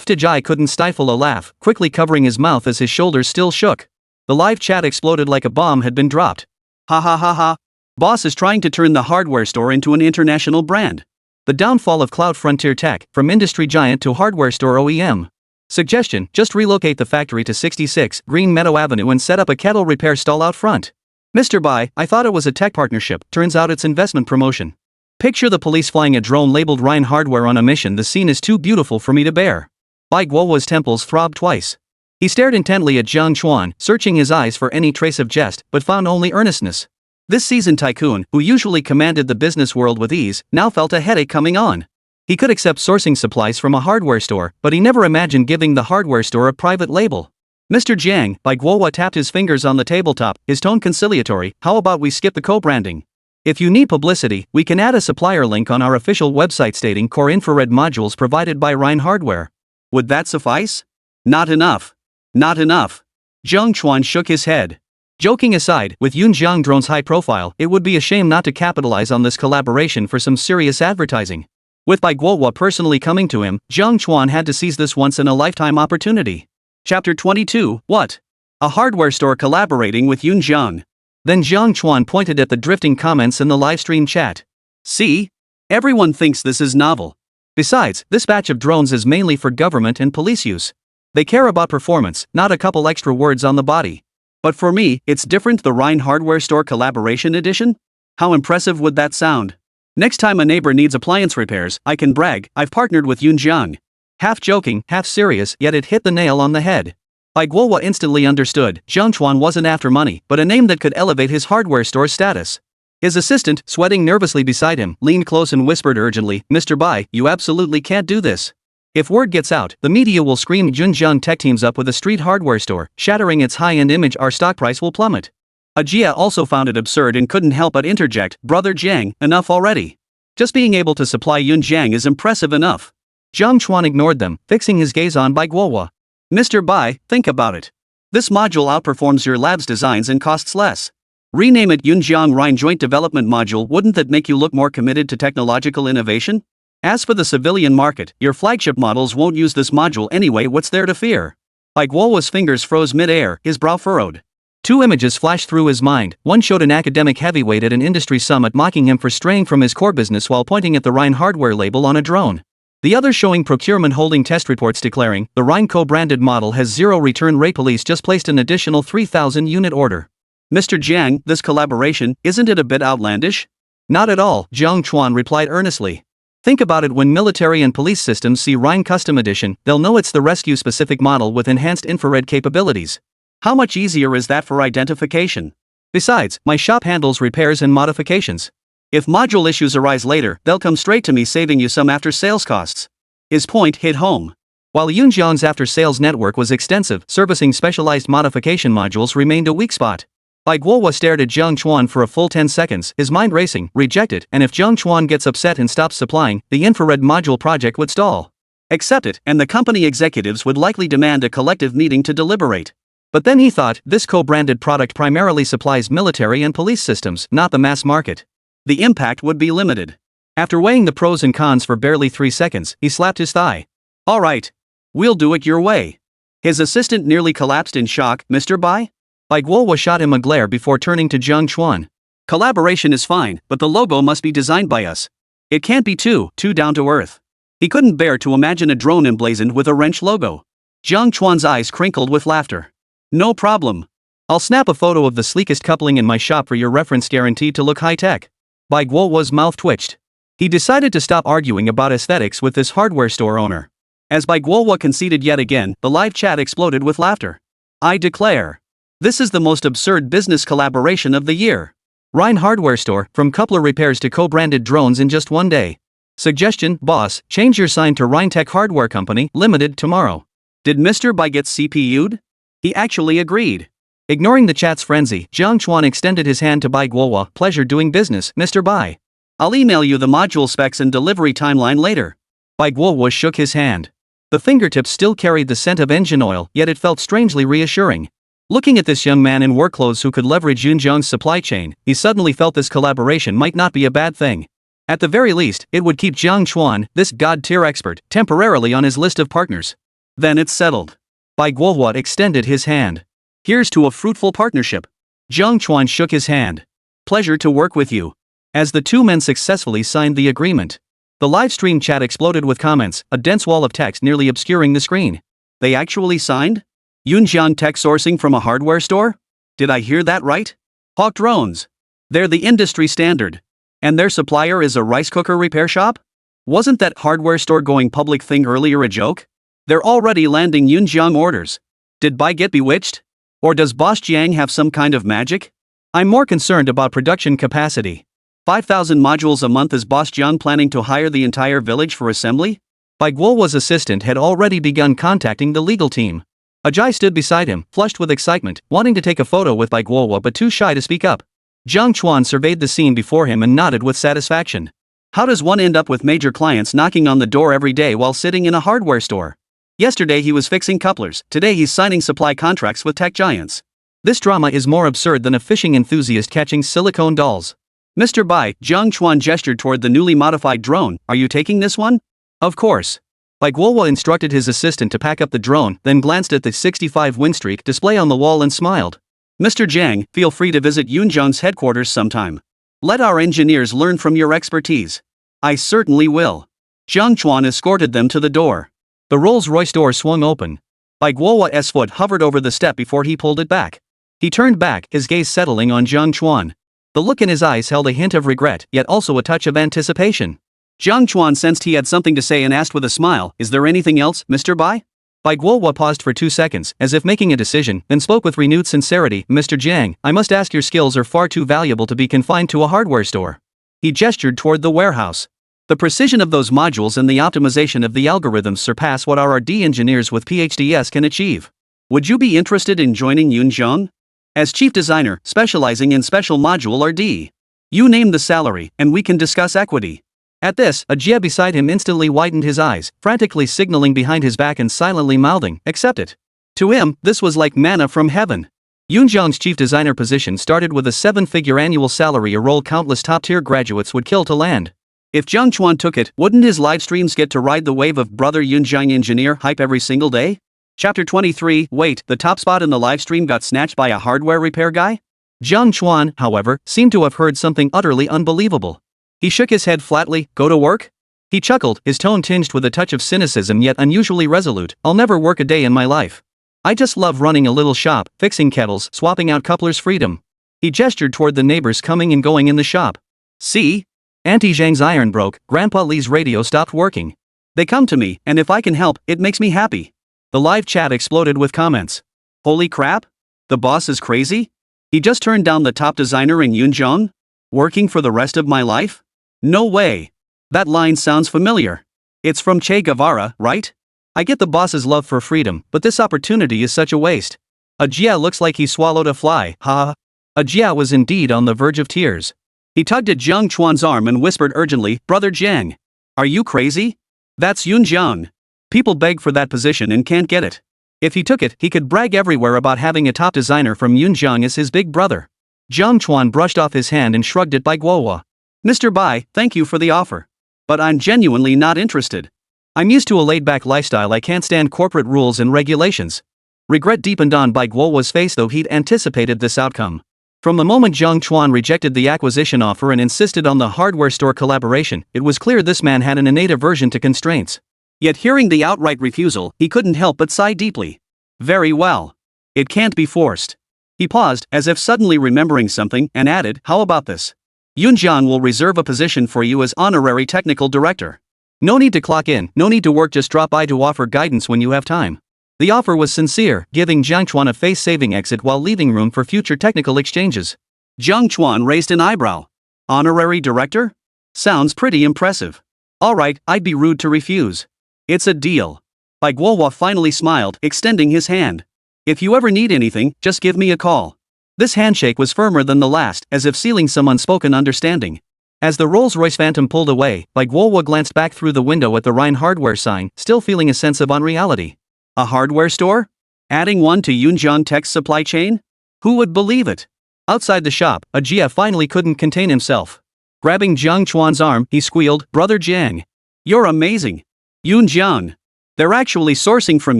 Jai couldn't stifle a laugh, quickly covering his mouth as his shoulders still shook. The live chat exploded like a bomb had been dropped. Ha ha ha ha. Boss is trying to turn the hardware store into an international brand. The downfall of cloud frontier tech, from industry giant to hardware store OEM. Suggestion, just relocate the factory to 66 Green Meadow Avenue and set up a Kettle repair stall out front. Mr. Bai, I thought it was a tech partnership, turns out it's investment promotion. Picture the police flying a drone labeled Rhine Hardware on a mission. The scene is too beautiful for me to bear. Bai Guowa's temples throbbed twice. He stared intently at Jiang Chuan, searching his eyes for any trace of jest, but found only earnestness. This seasoned tycoon, who usually commanded the business world with ease, now felt a headache coming on. He could accept sourcing supplies from a hardware store, but he never imagined giving the hardware store a private label. Mr. Jiang, Bai Guowa tapped his fingers on the tabletop, his tone conciliatory. How about we skip the co-branding? If you need publicity, we can add a supplier link on our official website stating core infrared modules provided by Rhine Hardware. Would that suffice? Not enough. Not enough. Jiang Chuan shook his head. Joking aside, with Yunjiang Drone's high profile, it would be a shame not to capitalize on this collaboration for some serious advertising. With Bai Guowa personally coming to him, Jiang Chuan had to seize this once-in-a-lifetime opportunity. Chapter 22, What? A hardware store collaborating with Yunjiang. Then Jiang Chuan pointed at the drifting comments in the livestream chat. See? Everyone thinks this is novel. Besides, this batch of drones is mainly for government and police use. They care about performance, not a couple extra words on the body. But for me, it's different. The Rhine Hardware Store Collaboration Edition? How impressive would that sound? Next time a neighbor needs appliance repairs, I can brag, I've partnered with Yunjiang. Half joking, half serious, yet it hit the nail on the head. Bai Guowa instantly understood, Jiang Chuan wasn't after money, but a name that could elevate his hardware store's status. His assistant, sweating nervously beside him, leaned close and whispered urgently, Mr. Bai, you absolutely can't do this. If word gets out, the media will scream Yunjiang Tech teams up with a street hardware store, shattering its high-end image. Our stock price will plummet. Ajia also found it absurd and couldn't help but interject, Brother Jiang, enough already. Just being able to supply Yunjiang is impressive enough. Jiang Chuan ignored them, fixing his gaze on Bai Guowa. Mr. Bai, think about it. This module outperforms your lab's designs and costs less. Rename it Yunjiang Rhine Joint Development Module. Wouldn't that make you look more committed to technological innovation? As for the civilian market, your flagship models won't use this module anyway. What's there to fear? Bai Guowa's fingers froze mid-air, his brow furrowed. Two images flashed through his mind. One showed an academic heavyweight at an industry summit mocking him for straying from his core business while pointing at the Rhine Hardware label on a drone. The other showing procurement holding test reports declaring, the Rhine co-branded model has zero return rate. Police just placed an additional 3,000 unit order. Mr. Jiang, this collaboration, isn't it a bit outlandish? Not at all, Jiang Chuan replied earnestly. Think about it. When military and police systems see Rhine Custom Edition, they'll know it's the rescue-specific model with enhanced infrared capabilities. How much easier is that for identification? Besides, my shop handles repairs and modifications. If module issues arise later, they'll come straight to me, saving you some after-sales costs. His point hit home. While Yunjiang's after-sales network was extensive, servicing specialized modification modules remained a weak spot. Bai Guowa stared at Jiang Chuan for a full 10 seconds, his mind racing. Reject it, and if Jiang Chuan gets upset and stops supplying, the infrared module project would stall. Accept it, and the company executives would likely demand a collective meeting to deliberate. But then he thought, this co-branded product primarily supplies military and police systems, not the mass market. The impact would be limited. After weighing the pros and cons for barely 3 seconds, he slapped his thigh. All right. We'll do it your way. His assistant nearly collapsed in shock. Mr. Bai? Bai Guowa shot him a glare before turning to Jiang Chuan. Collaboration is fine, but the logo must be designed by us. It can't be too down to earth. He couldn't bear to imagine a drone emblazoned with a wrench logo. Jiang Chuan's eyes crinkled with laughter. No problem. I'll snap a photo of the sleekest coupling in my shop for your reference, guaranteed to look high-tech. Bai Guowa's mouth twitched. He decided to stop arguing about aesthetics with this hardware store owner. As Bai Guowa conceded yet again, the live chat exploded with laughter. I declare. This is the most absurd business collaboration of the year. Rhine Hardware Store, from coupler repairs to co-branded drones in just one day. Suggestion, boss, change your sign to Rhine Tech Hardware Company, Limited, tomorrow. Did Mr. Bai get CPU'd? He actually agreed. Ignoring the chat's frenzy, Jiang Chuan extended his hand to Bai Guowa. Pleasure doing business, Mr. Bai. I'll email you the module specs and delivery timeline later. Bai Guowa shook his hand. The fingertips still carried the scent of engine oil, yet it felt strangely reassuring. Looking at this young man in work clothes who could leverage Yunjiang's supply chain, he suddenly felt this collaboration might not be a bad thing. At the very least, it would keep Jiang Chuan, this god-tier expert, temporarily on his list of partners. Then it's settled. Bai Guowa extended his hand. Here's to a fruitful partnership. Jiang Chuan shook his hand. Pleasure to work with you. As the two men successfully signed the agreement, the live stream chat exploded with comments, a dense wall of text nearly obscuring the screen. They actually signed? Yunjiang tech sourcing from a hardware store? Did I hear that right? Hawk drones. They're the industry standard. And their supplier is a rice cooker repair shop? Wasn't that hardware store going public thing earlier a joke? They're already landing Yunjiang orders. Did Bai get bewitched? Or does Boss Jiang have some kind of magic? I'm more concerned about production capacity. 5,000 modules a month. Is Boss Jiang planning to hire the entire village for assembly? Bai Guowa's assistant had already begun contacting the legal team. Ajay stood beside him, flushed with excitement, wanting to take a photo with Bai Guowa but too shy to speak up. Jiang Chuan surveyed the scene before him and nodded with satisfaction. How does one end up with major clients knocking on the door every day while sitting in a hardware store? Yesterday he was fixing couplers, today he's signing supply contracts with tech giants. This drama is more absurd than a fishing enthusiast catching silicone dolls. Mr. Bai, Jiang Chuan gestured toward the newly modified drone, are you taking this one? Of course. Bai Guowa instructed his assistant to pack up the drone, then glanced at the 65 win streak display on the wall and smiled. Mr. Jiang, feel free to visit Yunjiang's headquarters sometime. Let our engineers learn from your expertise. I certainly will. Jiang Chuan escorted them to the door. The Rolls-Royce door swung open. Bai Guowa's foot hovered over the step before he pulled it back. He turned back, his gaze settling on Jiang Chuan. The look in his eyes held a hint of regret, yet also a touch of anticipation. Jiang Chuan sensed he had something to say and asked with a smile, is there anything else, Mr. Bai? Bai Guowa paused for 2 seconds, as if making a decision, then spoke with renewed sincerity, Mr. Jiang, I must ask, your skills are far too valuable to be confined to a hardware store. He gestured toward the warehouse. The precision of those modules and the optimization of the algorithms surpass what our RD engineers with PhDs can achieve. Would you be interested in joining Yunjiang? As chief designer, specializing in special module RD. You name the salary, and we can discuss equity. At this, Ajia beside him instantly widened his eyes, frantically signaling behind his back and silently mouthing, accept it. To him, this was like manna from heaven. Yunjiang's chief designer position started with a 7-figure annual salary, a role countless top-tier graduates would kill to land. If Jiang Chuan took it, wouldn't his live streams get to ride the wave of brother Yunjiang engineer hype every single day? Chapter 23, wait, the top spot in the live stream got snatched by a hardware repair guy? Jiang Chuan, however, seemed to have heard something utterly unbelievable. He shook his head flatly, go to work? He chuckled, his tone tinged with a touch of cynicism yet unusually resolute, I'll never work a day in my life. I just love running a little shop, fixing kettles, swapping out couplers, freedom. He gestured toward the neighbors coming and going in the shop. See? Auntie Zhang's iron broke, Grandpa Li's radio stopped working. They come to me, and if I can help, it makes me happy. The live chat exploded with comments. Holy crap? The boss is crazy? He just turned down the top designer in Yunjiang? Working for the rest of my life? No way. That line sounds familiar. It's from Che Guevara, right? I get the boss's love for freedom, but this opportunity is such a waste. Ajia looks like he swallowed a fly, ha. Ajia was indeed on the verge of tears. He tugged at Jiang Chuan's arm and whispered urgently, Brother Jiang. Are you crazy? That's Yunjiang. People beg for that position and can't get it. If he took it, he could brag everywhere about having a top designer from Yunjiang as his big brother. Jiang Chuan brushed off his hand and shrugged it by Guowa. Mr. Bai, thank you for the offer. But I'm genuinely not interested. I'm used to a laid-back lifestyle, I can't stand corporate rules and regulations. Regret deepened on Bai Guowa's face, though he'd anticipated this outcome. From the moment Jiang Chuan rejected the acquisition offer and insisted on the hardware store collaboration, it was clear this man had an innate aversion to constraints. Yet hearing the outright refusal, he couldn't help but sigh deeply. Very well. It can't be forced. He paused, as if suddenly remembering something, and added, how about this? Yunjiang will reserve a position for you as honorary technical director. No need to clock in, no need to work, just drop by to offer guidance when you have time. The offer was sincere, giving Jiang Chuan a face-saving exit while leaving room for future technical exchanges. Jiang Chuan raised an eyebrow. Honorary director? Sounds pretty impressive. Alright, I'd be rude to refuse. It's a deal. Bai Guowa finally smiled, extending his hand. If you ever need anything, just give me a call. This handshake was firmer than the last, as if sealing some unspoken understanding. As the Rolls-Royce Phantom pulled away, Bai Guowa glanced back through the window at the Rhine hardware sign, still feeling a sense of unreality. A hardware store? Adding one to Yunjiang Tech's supply chain? Who would believe it? Outside the shop, Ajia finally couldn't contain himself. Grabbing Jiang Chuan's arm, he squealed, Brother Jiang. You're amazing. Yunjiang. They're actually sourcing from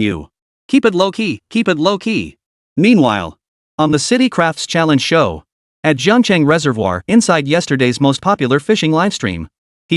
you. Keep it low-key, keep it low-key. Meanwhile, on the City Crafts Challenge show, at Jiangchang Reservoir inside yesterday's most popular fishing livestream,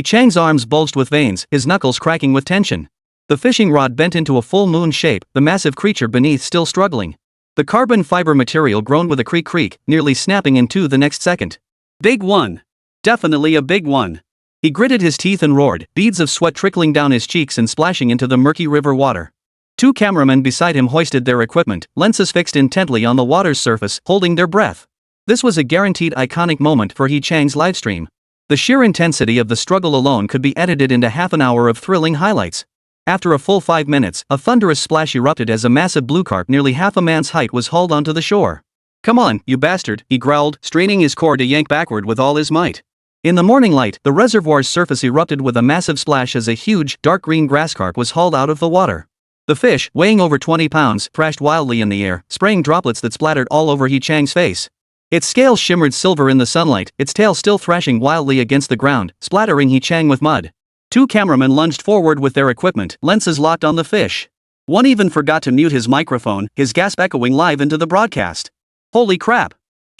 Chang's arms bulged with veins, his knuckles cracking with tension. The fishing rod bent into a full moon shape, the massive creature beneath still struggling. The carbon fiber material groaned with a creak, nearly snapping in two the next second. Big one. Definitely a big one. He gritted his teeth and roared, beads of sweat trickling down his cheeks and splashing into the murky river water. Two cameramen beside him hoisted their equipment, lenses fixed intently on the water's surface, holding their breath. This was a guaranteed iconic moment for Chang's livestream. The sheer intensity of the struggle alone could be edited into half an hour of thrilling highlights. After a full 5 minutes, a thunderous splash erupted as a massive blue carp nearly half a man's height was hauled onto the shore. "Come on, you bastard," he growled, straining his core to yank backward with all his might. In the morning light, the reservoir's surface erupted with a massive splash as a huge, dark green grass carp was hauled out of the water. The fish, weighing over 20 pounds, thrashed wildly in the air, spraying droplets that splattered all over Chang's face. Its scales shimmered silver in the sunlight, its tail still thrashing wildly against the ground, splattering Chang with mud. Two cameramen lunged forward with their equipment, lenses locked on the fish. One even forgot to mute his microphone, his gasp echoing live into the broadcast. Holy crap!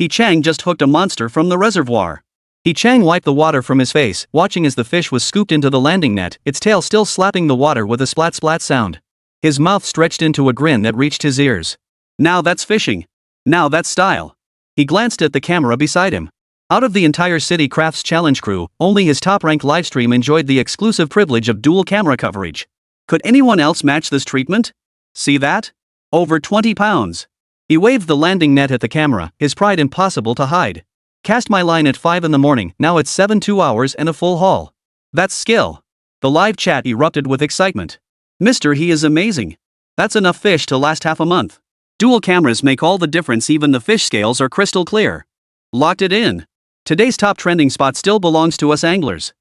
Chang just hooked a monster from the reservoir. Chang wiped the water from his face, watching as the fish was scooped into the landing net, its tail still slapping the water with a splat sound. His mouth stretched into a grin that reached his ears. Now that's fishing. Now that's style. He glanced at the camera beside him. Out of the entire City Crafts Challenge crew, only his top-ranked livestream enjoyed the exclusive privilege of dual camera coverage. Could anyone else match this treatment? See that? Over 20 pounds. He waved the landing net at the camera, his pride impossible to hide. Cast my line at 5 in the morning, now it's 7 2 hours and a full haul. That's skill. The live chat erupted with excitement. Mister, he is amazing. That's enough fish to last half a month. Dual cameras make all the difference, even the fish scales are crystal clear. Locked it in. Today's top trending spot still belongs to us anglers.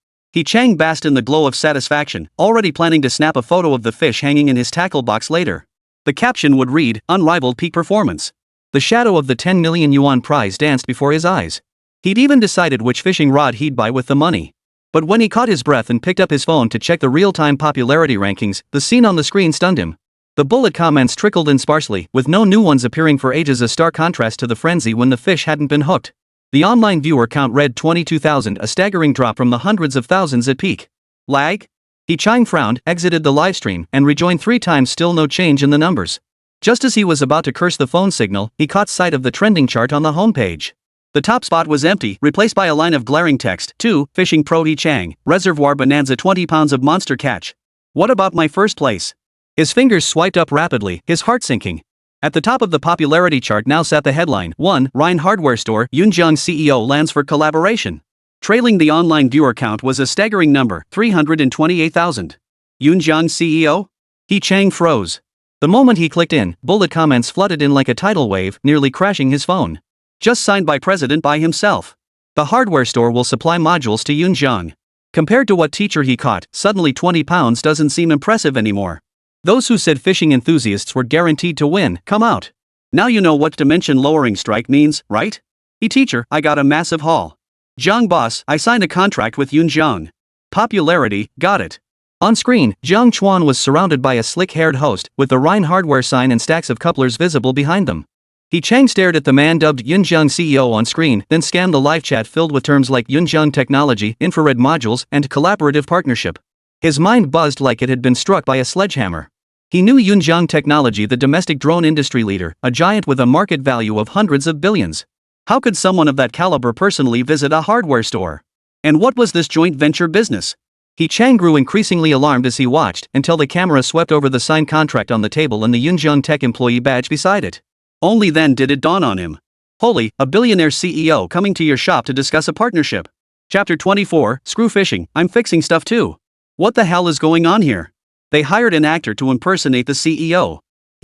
Chang basked in the glow of satisfaction, already planning to snap a photo of the fish hanging in his tackle box later. The caption would read, "Unrivaled peak performance." The shadow of the 10 million yuan prize danced before his eyes. He'd even decided which fishing rod he'd buy with the money. But when he caught his breath and picked up his phone to check the real-time popularity rankings, the scene on the screen stunned him. The bullet comments trickled in sparsely, with no new ones appearing for ages, a stark contrast to the frenzy when the fish hadn't been hooked. The online viewer count read 22,000, a staggering drop from the hundreds of thousands at peak. Lag? Chang frowned, exited the livestream, and rejoined 3 times, still no change in the numbers. Just as he was about to curse the phone signal, he caught sight of the trending chart on the homepage. The top spot was empty, replaced by a line of glaring text: 2, Fishing Pro Chang, Reservoir Bonanza, 20 pounds of monster catch. What about my first place? His fingers swiped up rapidly, his heart sinking. At the top of the popularity chart now sat the headline: 1, Rhine Hardware Store, Yunjiang CEO lands for collaboration. Trailing the online viewer count was a staggering number, 328,000. Yunjiang CEO? Chang froze. The moment he clicked in, bullet comments flooded in like a tidal wave, nearly crashing his phone. Just signed by President by himself. The hardware store will supply modules to Yunjiang. Compared to what teacher he caught, suddenly 20 pounds doesn't seem impressive anymore. Those who said fishing enthusiasts were guaranteed to win, come out. Now you know what dimension lowering strike means, right? Teacher, I got a massive haul. Jiang boss, I signed a contract with Yunjiang. Popularity, got it. On screen, Jiang Chuan was surrounded by a slick-haired host, with the Rhine Hardware sign and stacks of couplers visible behind them. Chang stared at the man dubbed Yunjiang CEO on screen, then scanned the live chat filled with terms like Yunjiang technology, infrared modules, and collaborative partnership. His mind buzzed like it had been struck by a sledgehammer. He knew Yunjiang Technology, the domestic drone industry leader, a giant with a market value of hundreds of billions. How could someone of that caliber personally visit a hardware store? And what was this joint venture business? Chang grew increasingly alarmed as he watched, until the camera swept over the signed contract on the table and the Yunjiang Tech employee badge beside it. Only then did it dawn on him. Holy, a billionaire CEO coming to your shop to discuss a partnership. Chapter 24, Screw Fishing, I'm fixing stuff too. What the hell is going on here? They hired an actor to impersonate the CEO.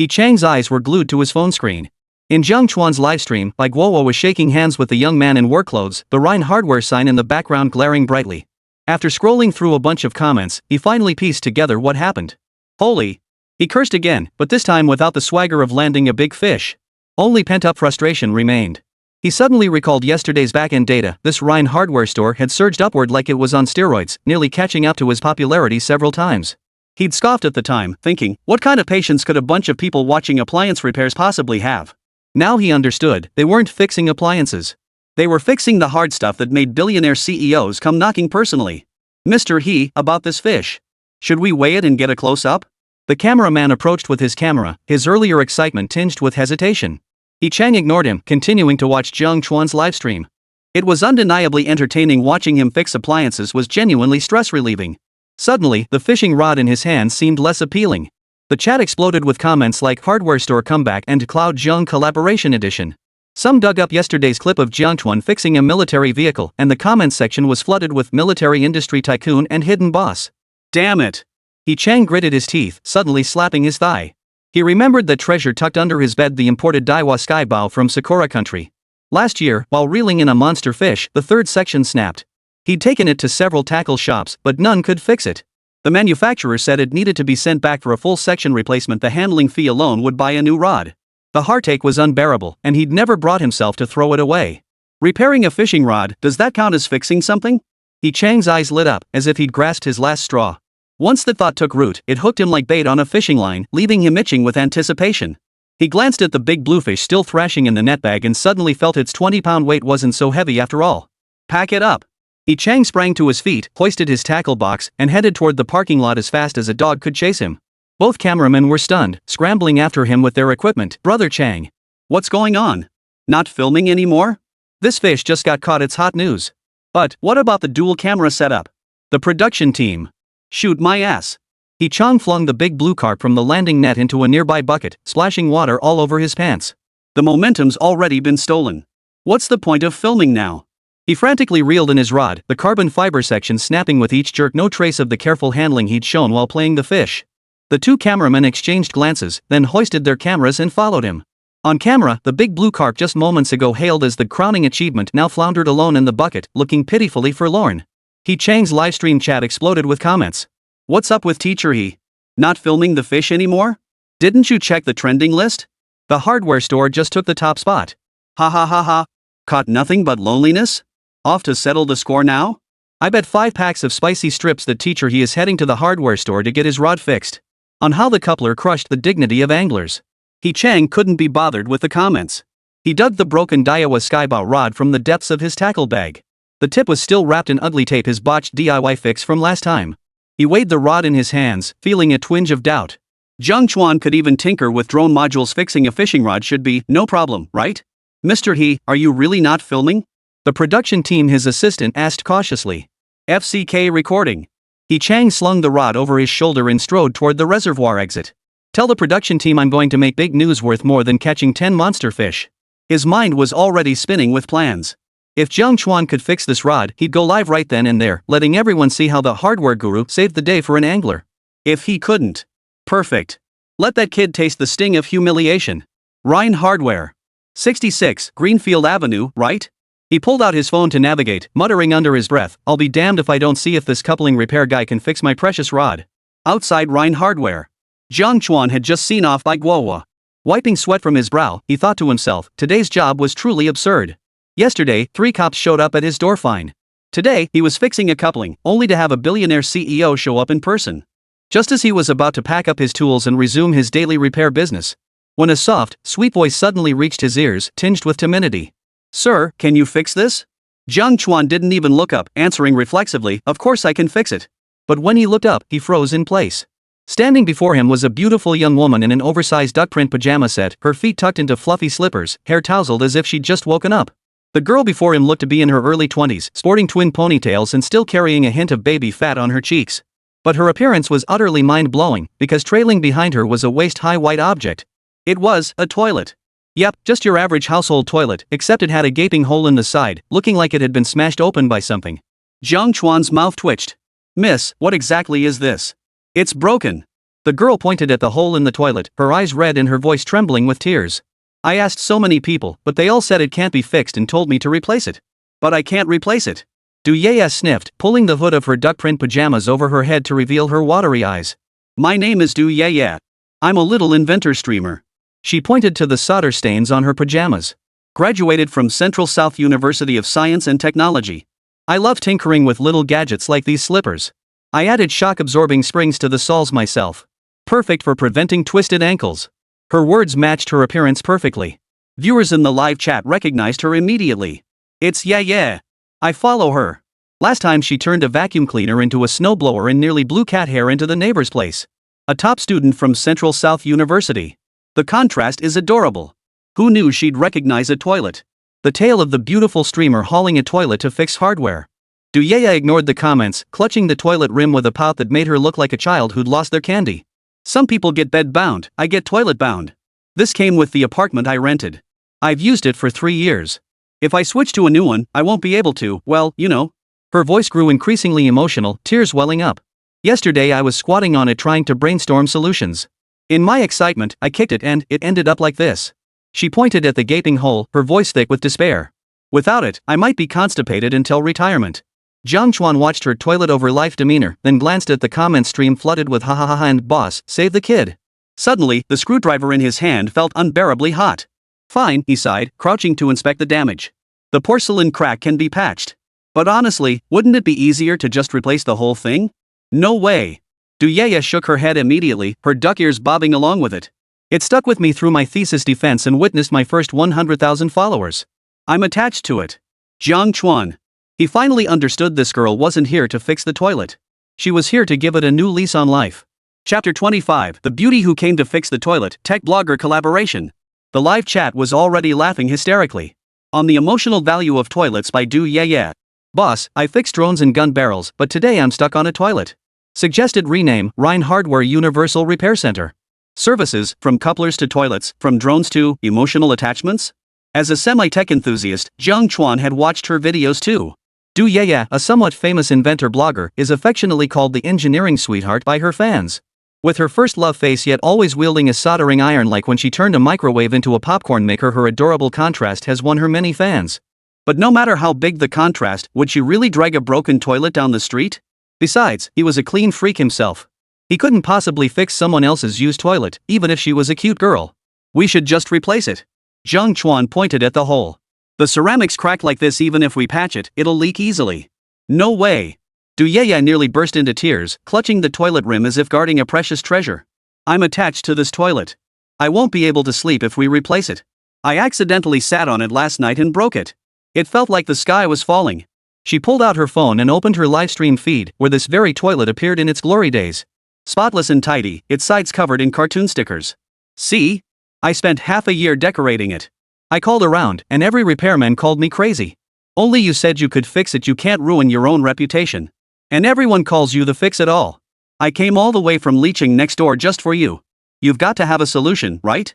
Chang's eyes were glued to his phone screen. In Jiang Chuan's livestream, Guo was shaking hands with the young man in work clothes, the Rhine Hardware sign in the background glaring brightly. After scrolling through a bunch of comments, he finally pieced together what happened. Holy! He cursed again, but this time without the swagger of landing a big fish. Only pent-up frustration remained. He suddenly recalled yesterday's back-end data. This Rhine Hardware store had surged upward like it was on steroids, nearly catching up to his popularity several times. He'd scoffed at the time, thinking, what kind of patience could a bunch of people watching appliance repairs possibly have? Now he understood, they weren't fixing appliances. They were fixing the hard stuff that made billionaire CEOs come knocking personally. Mr. He, about this fish. Should we weigh it and get a close-up? The cameraman approached with his camera, his earlier excitement tinged with hesitation. Jiang ignored him, continuing to watch Jiang Chuan's livestream. It was undeniably entertaining. Watching him fix appliances was genuinely stress-relieving. Suddenly, the fishing rod in his hand seemed less appealing. The chat exploded with comments like Hardware Store Comeback and Cloud Jiang Collaboration Edition. Some dug up yesterday's clip of Jiang Chuan fixing a military vehicle, and the comments section was flooded with military industry tycoon and hidden boss. Damn it! Jiang gritted his teeth, suddenly slapping his thigh. He remembered that treasure tucked under his bed, the imported Daiwa skybow from Sakura country. Last year, while reeling in a monster fish, the third section snapped. He'd taken it to several tackle shops, but none could fix it. The manufacturer said it needed to be sent back for a full section replacement. The handling fee alone would buy a new rod. The heartache was unbearable, and he'd never brought himself to throw it away. Repairing a fishing rod, does that count as fixing something? Jiang's eyes lit up, as if he'd grasped his last straw. Once the thought took root, it hooked him like bait on a fishing line, leaving him itching with anticipation. He glanced at the big bluefish still thrashing in the net bag and suddenly felt its 20-pound weight wasn't so heavy after all. Pack it up. Jiang sprang to his feet, hoisted his tackle box, and headed toward the parking lot as fast as a dog could chase him. Both cameramen were stunned, scrambling after him with their equipment. Brother Jiang. What's going on? Not filming anymore? This fish just got caught, it's hot news. But, what about the dual camera setup? The production team. Shoot my ass. Jiang flung the big blue carp from the landing net into a nearby bucket, splashing water all over his pants. The momentum's already been stolen. What's the point of filming now? He frantically reeled in his rod, the carbon fiber section snapping with each jerk, no trace of the careful handling he'd shown while playing the fish. The two cameramen exchanged glances, then hoisted their cameras and followed him. On camera, the big blue carp just moments ago hailed as the crowning achievement now floundered alone in the bucket, looking pitifully forlorn. Jiang's livestream chat exploded with comments. What's up with Teacher He? Not filming the fish anymore? Didn't you check the trending list? The hardware store just took the top spot. Ha ha ha ha. Caught nothing but loneliness? Off to settle the score now? I bet 5 packs of spicy strips that Teacher He is heading to the hardware store to get his rod fixed. On how the coupler crushed the dignity of anglers. Jiang couldn't be bothered with the comments. He dug the broken Daiwa skybow rod from the depths of his tackle bag. The tip was still wrapped in ugly tape, his botched DIY fix from last time. He weighed the rod in his hands, feeling a twinge of doubt. Jiang Chuan could even tinker with drone modules. Fixing a fishing rod should be no problem, right? Mr. He, are you really not filming? The production team, his assistant, asked cautiously. FCK recording. Jiang slung the rod over his shoulder and strode toward the reservoir exit. Tell the production team I'm going to make big news worth more than catching 10 monster fish. His mind was already spinning with plans. If Jiang Chuan could fix this rod, he'd go live right then and there, letting everyone see how the hardware guru saved the day for an angler. If he couldn't. Perfect. Let that kid taste the sting of humiliation. Rhine Hardware. 66, Greenfield Avenue, right? He pulled out his phone to navigate, muttering under his breath, I'll be damned if I don't see if this coupling repair guy can fix my precious rod. Outside Rhine Hardware. Jiang Chuan had just seen off by Guohua. Wiping sweat from his brow, he thought to himself, today's job was truly absurd. Yesterday, 3 cops showed up at his door fine. Today, he was fixing a coupling, only to have a billionaire CEO show up in person. Just as he was about to pack up his tools and resume his daily repair business, when a soft, sweet voice suddenly reached his ears, tinged with timidity. Sir, can you fix this? Jiang Chuan didn't even look up, answering reflexively, of course I can fix it. But when he looked up, he froze in place. Standing before him was a beautiful young woman in an oversized duck print pajama set, her feet tucked into fluffy slippers, hair tousled as if she'd just woken up. The girl before him looked to be in her early 20s, sporting twin ponytails and still carrying a hint of baby fat on her cheeks. But her appearance was utterly mind-blowing, because trailing behind her was a waist-high white object. It was a toilet. Yep, just your average household toilet, except it had a gaping hole in the side, looking like it had been smashed open by something. Jiang Chuan's mouth twitched. Miss, what exactly is this? It's broken. The girl pointed at the hole in the toilet, her eyes red and her voice trembling with tears. I asked so many people, but they all said it can't be fixed and told me to replace it. But I can't replace it. Du Yaya sniffed, pulling the hood of her duck print pajamas over her head to reveal her watery eyes. My name is Du Yaya. I'm a little inventor streamer. She pointed to the solder stains on her pajamas. Graduated from Central South University of Science and Technology. I love tinkering with little gadgets like these slippers. I added shock-absorbing springs to the soles myself. Perfect for preventing twisted ankles. Her words matched her appearance perfectly. Viewers in the live chat recognized her immediately. It's yeah. I follow her. Last time she turned a vacuum cleaner into a snowblower and nearly blew cat hair into the neighbor's place. A top student from Central South University. The contrast is adorable. Who knew she'd recognize a toilet? The tale of the beautiful streamer hauling a toilet to fix hardware. Duyaya ignored the comments, clutching the toilet rim with a pout that made her look like a child who'd lost their candy. Some people get bed-bound, I get toilet-bound. This came with the apartment I rented. I've used it for 3 years. If I switch to a new one, I won't be able to, well, you know. Her voice grew increasingly emotional, tears welling up. Yesterday I was squatting on it trying to brainstorm solutions. In my excitement, I kicked it and it ended up like this. She pointed at the gaping hole, her voice thick with despair. Without it, I might be constipated until retirement. Jiang Chuan watched her toilet over life demeanor, then glanced at the comment stream flooded with ha ha ha ha and boss, save the kid. Suddenly, the screwdriver in his hand felt unbearably hot. Fine, he sighed, crouching to inspect the damage. The porcelain crack can be patched. But honestly, wouldn't it be easier to just replace the whole thing? No way. Duyaya shook her head immediately, her duck ears bobbing along with it. It stuck with me through my thesis defense and witnessed my first 100,000 followers. I'm attached to it. Jiang Chuan. He finally understood this girl wasn't here to fix the toilet. She was here to give it a new lease on life. Chapter 25, The Beauty Who Came to Fix the Toilet, Tech Blogger Collaboration. The live chat was already laughing hysterically. On the emotional value of toilets by Duyaya. Boss, I fixed drones and gun barrels, but today I'm stuck on a toilet. Suggested rename, Rhine Hardware Universal Repair Center. Services, from couplers to toilets, from drones to emotional attachments? As a semi-tech enthusiast, Jiang Chuan had watched her videos too. Duyaya, a somewhat famous inventor blogger, is affectionately called the engineering sweetheart by her fans. With her first love face yet always wielding a soldering iron like when she turned a microwave into a popcorn maker, her adorable contrast has won her many fans. But no matter how big the contrast, would she really drag a broken toilet down the street? Besides, he was a clean freak himself. He couldn't possibly fix someone else's used toilet, even if she was a cute girl. We should just replace it. Jiang Chuan pointed at the hole. The ceramics crack like this, even if we patch it, it'll leak easily. No way. Duyaya nearly burst into tears, clutching the toilet rim as if guarding a precious treasure. I'm attached to this toilet. I won't be able to sleep if we replace it. I accidentally sat on it last night and broke it. It felt like the sky was falling. She pulled out her phone and opened her livestream feed, where this very toilet appeared in its glory days. Spotless and tidy, its sides covered in cartoon stickers. See? I spent half a year decorating it. I called around, and every repairman called me crazy. Only you said you could fix it, you can't ruin your own reputation. And everyone calls you the fix-it-all. I came all the way from Licheng next door just for you. You've got to have a solution, right?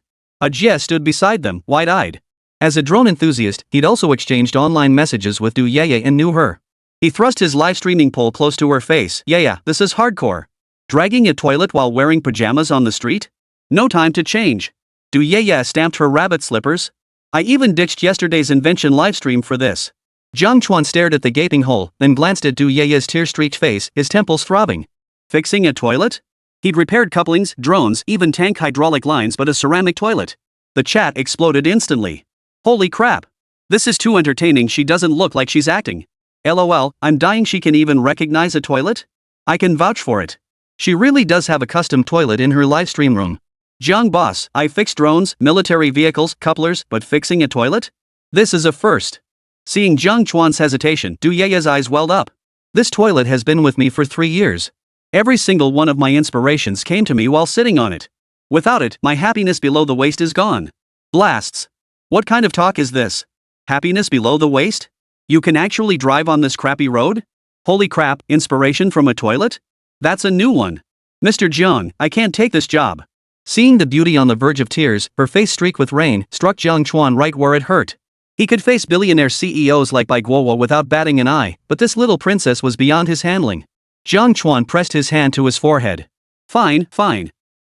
Jie stood beside them, wide-eyed. As a drone enthusiast, he'd also exchanged online messages with Duyaya and knew her. He thrust his live-streaming pole close to her face. Yeah, this is hardcore. Dragging a toilet while wearing pajamas on the street? No time to change. Duyaya stamped her rabbit slippers. I even ditched yesterday's invention livestream for this. Jiang Chuan stared at the gaping hole, then glanced at Duyaya's tear-streaked face, his temples throbbing. Fixing a toilet? He'd repaired couplings, drones, even tank hydraulic lines, but a ceramic toilet. The chat exploded instantly. Holy crap. This is too entertaining, she doesn't look like she's acting. LOL, I'm dying she can even recognize a toilet? I can vouch for it. She really does have a custom toilet in her livestream room. Jiang boss, I fixed drones, military vehicles, couplers, but fixing a toilet? This is a first. Seeing Jiang Chuan's hesitation, Duyaya's eyes welled up. This toilet has been with me for 3 years. Every single one of my inspirations came to me while sitting on it. Without it, my happiness below the waist is gone. Blasts. What kind of talk is this? Happiness below the waist? You can actually drive on this crappy road? Holy crap, inspiration from a toilet? That's a new one. Mr. Jiang, I can't take this job. Seeing the beauty on the verge of tears, her face streaked with rain, struck Jiang Chuan right where it hurt. He could face billionaire CEOs like Bai Guowo without batting an eye, but this little princess was beyond his handling. Jiang Chuan pressed his hand to his forehead. Fine.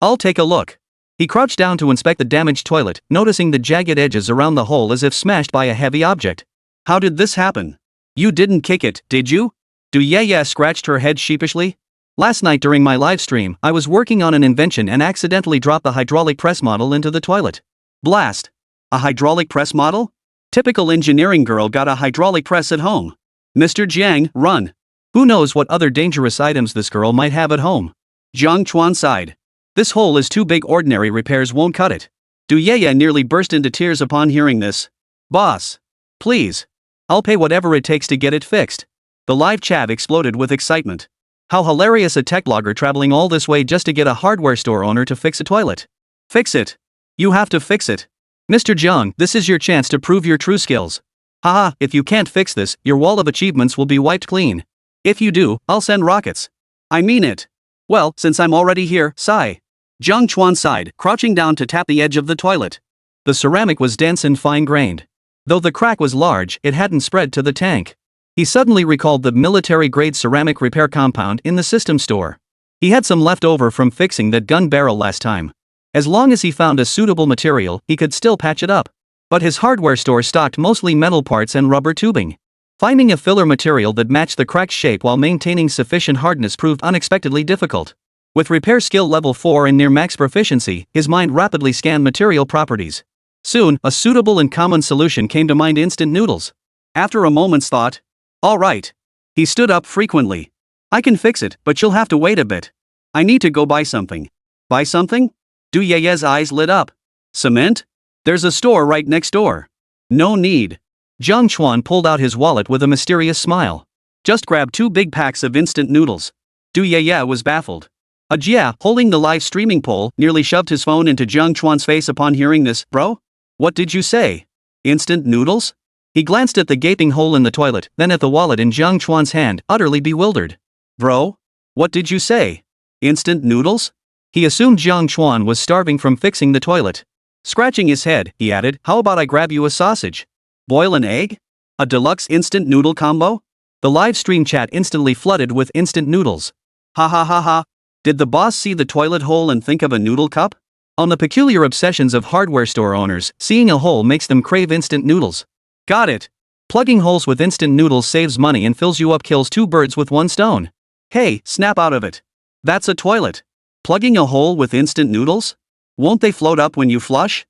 I'll take a look. He crouched down to inspect the damaged toilet, noticing the jagged edges around the hole as if smashed by a heavy object. How did this happen? You didn't kick it, did you? Duyaya scratched her head sheepishly. Last night during my live stream, I was working on an invention and accidentally dropped the hydraulic press model into the toilet. Blast. A hydraulic press model? Typical engineering girl got a hydraulic press at home. Mr. Jiang, run. Who knows what other dangerous items this girl might have at home. Jiang Chuan sighed. This hole is too big, ordinary repairs won't cut it. Du Yeye nearly burst into tears upon hearing this. Boss. Please. I'll pay whatever it takes to get it fixed. The live chat exploded with excitement. How hilarious, a tech blogger traveling all this way just to get a hardware store owner to fix a toilet. Fix it. You have to fix it. Mr. Jiang, this is your chance to prove your true skills. Haha, if you can't fix this, your wall of achievements will be wiped clean. If you do, I'll send rockets. I mean it. Well, since I'm already here, sigh. Jiang Chuan sighed, crouching down to tap the edge of the toilet. The ceramic was dense and fine-grained. Though the crack was large, it hadn't spread to the tank. He suddenly recalled the military-grade ceramic repair compound in the system store. He had some left over from fixing that gun barrel last time. As long as he found a suitable material, he could still patch it up. But his hardware store stocked mostly metal parts and rubber tubing. Finding a filler material that matched the crack's shape while maintaining sufficient hardness proved unexpectedly difficult. With repair skill level 4 and near max proficiency, his mind rapidly scanned material properties. Soon, a suitable and common solution came to mind: instant noodles. After a moment's thought, all right. He stood up frequently. I can fix it, but you'll have to wait a bit. I need to go buy something. Buy something? Du Yeye's eyes lit up. Cement? There's a store right next door. No need. Jiang Chuan pulled out his wallet with a mysterious smile. Just grab 2 big packs of instant noodles. Du Yeye was baffled. Jia, holding the live streaming pole, nearly shoved his phone into Jiang Chuan's face upon hearing this. Bro? What did you say? Instant noodles? He glanced at the gaping hole in the toilet, then at the wallet in Jiang Chuan's hand, utterly bewildered. Bro? What did you say? Instant noodles? He assumed Jiang Chuan was starving from fixing the toilet. Scratching his head, he added, how about I grab you a sausage? Boil an egg? A deluxe instant noodle combo? The live stream chat instantly flooded with instant noodles. Ha ha ha ha. Did the boss see the toilet hole and think of a noodle cup? On the peculiar obsessions of hardware store owners, seeing a hole makes them crave instant noodles. Got it. Plugging holes with instant noodles saves money and fills you up, kills 2 birds with 1 stone. Hey, snap out of it. That's a toilet. Plugging a hole with instant noodles? Won't they float up when you flush?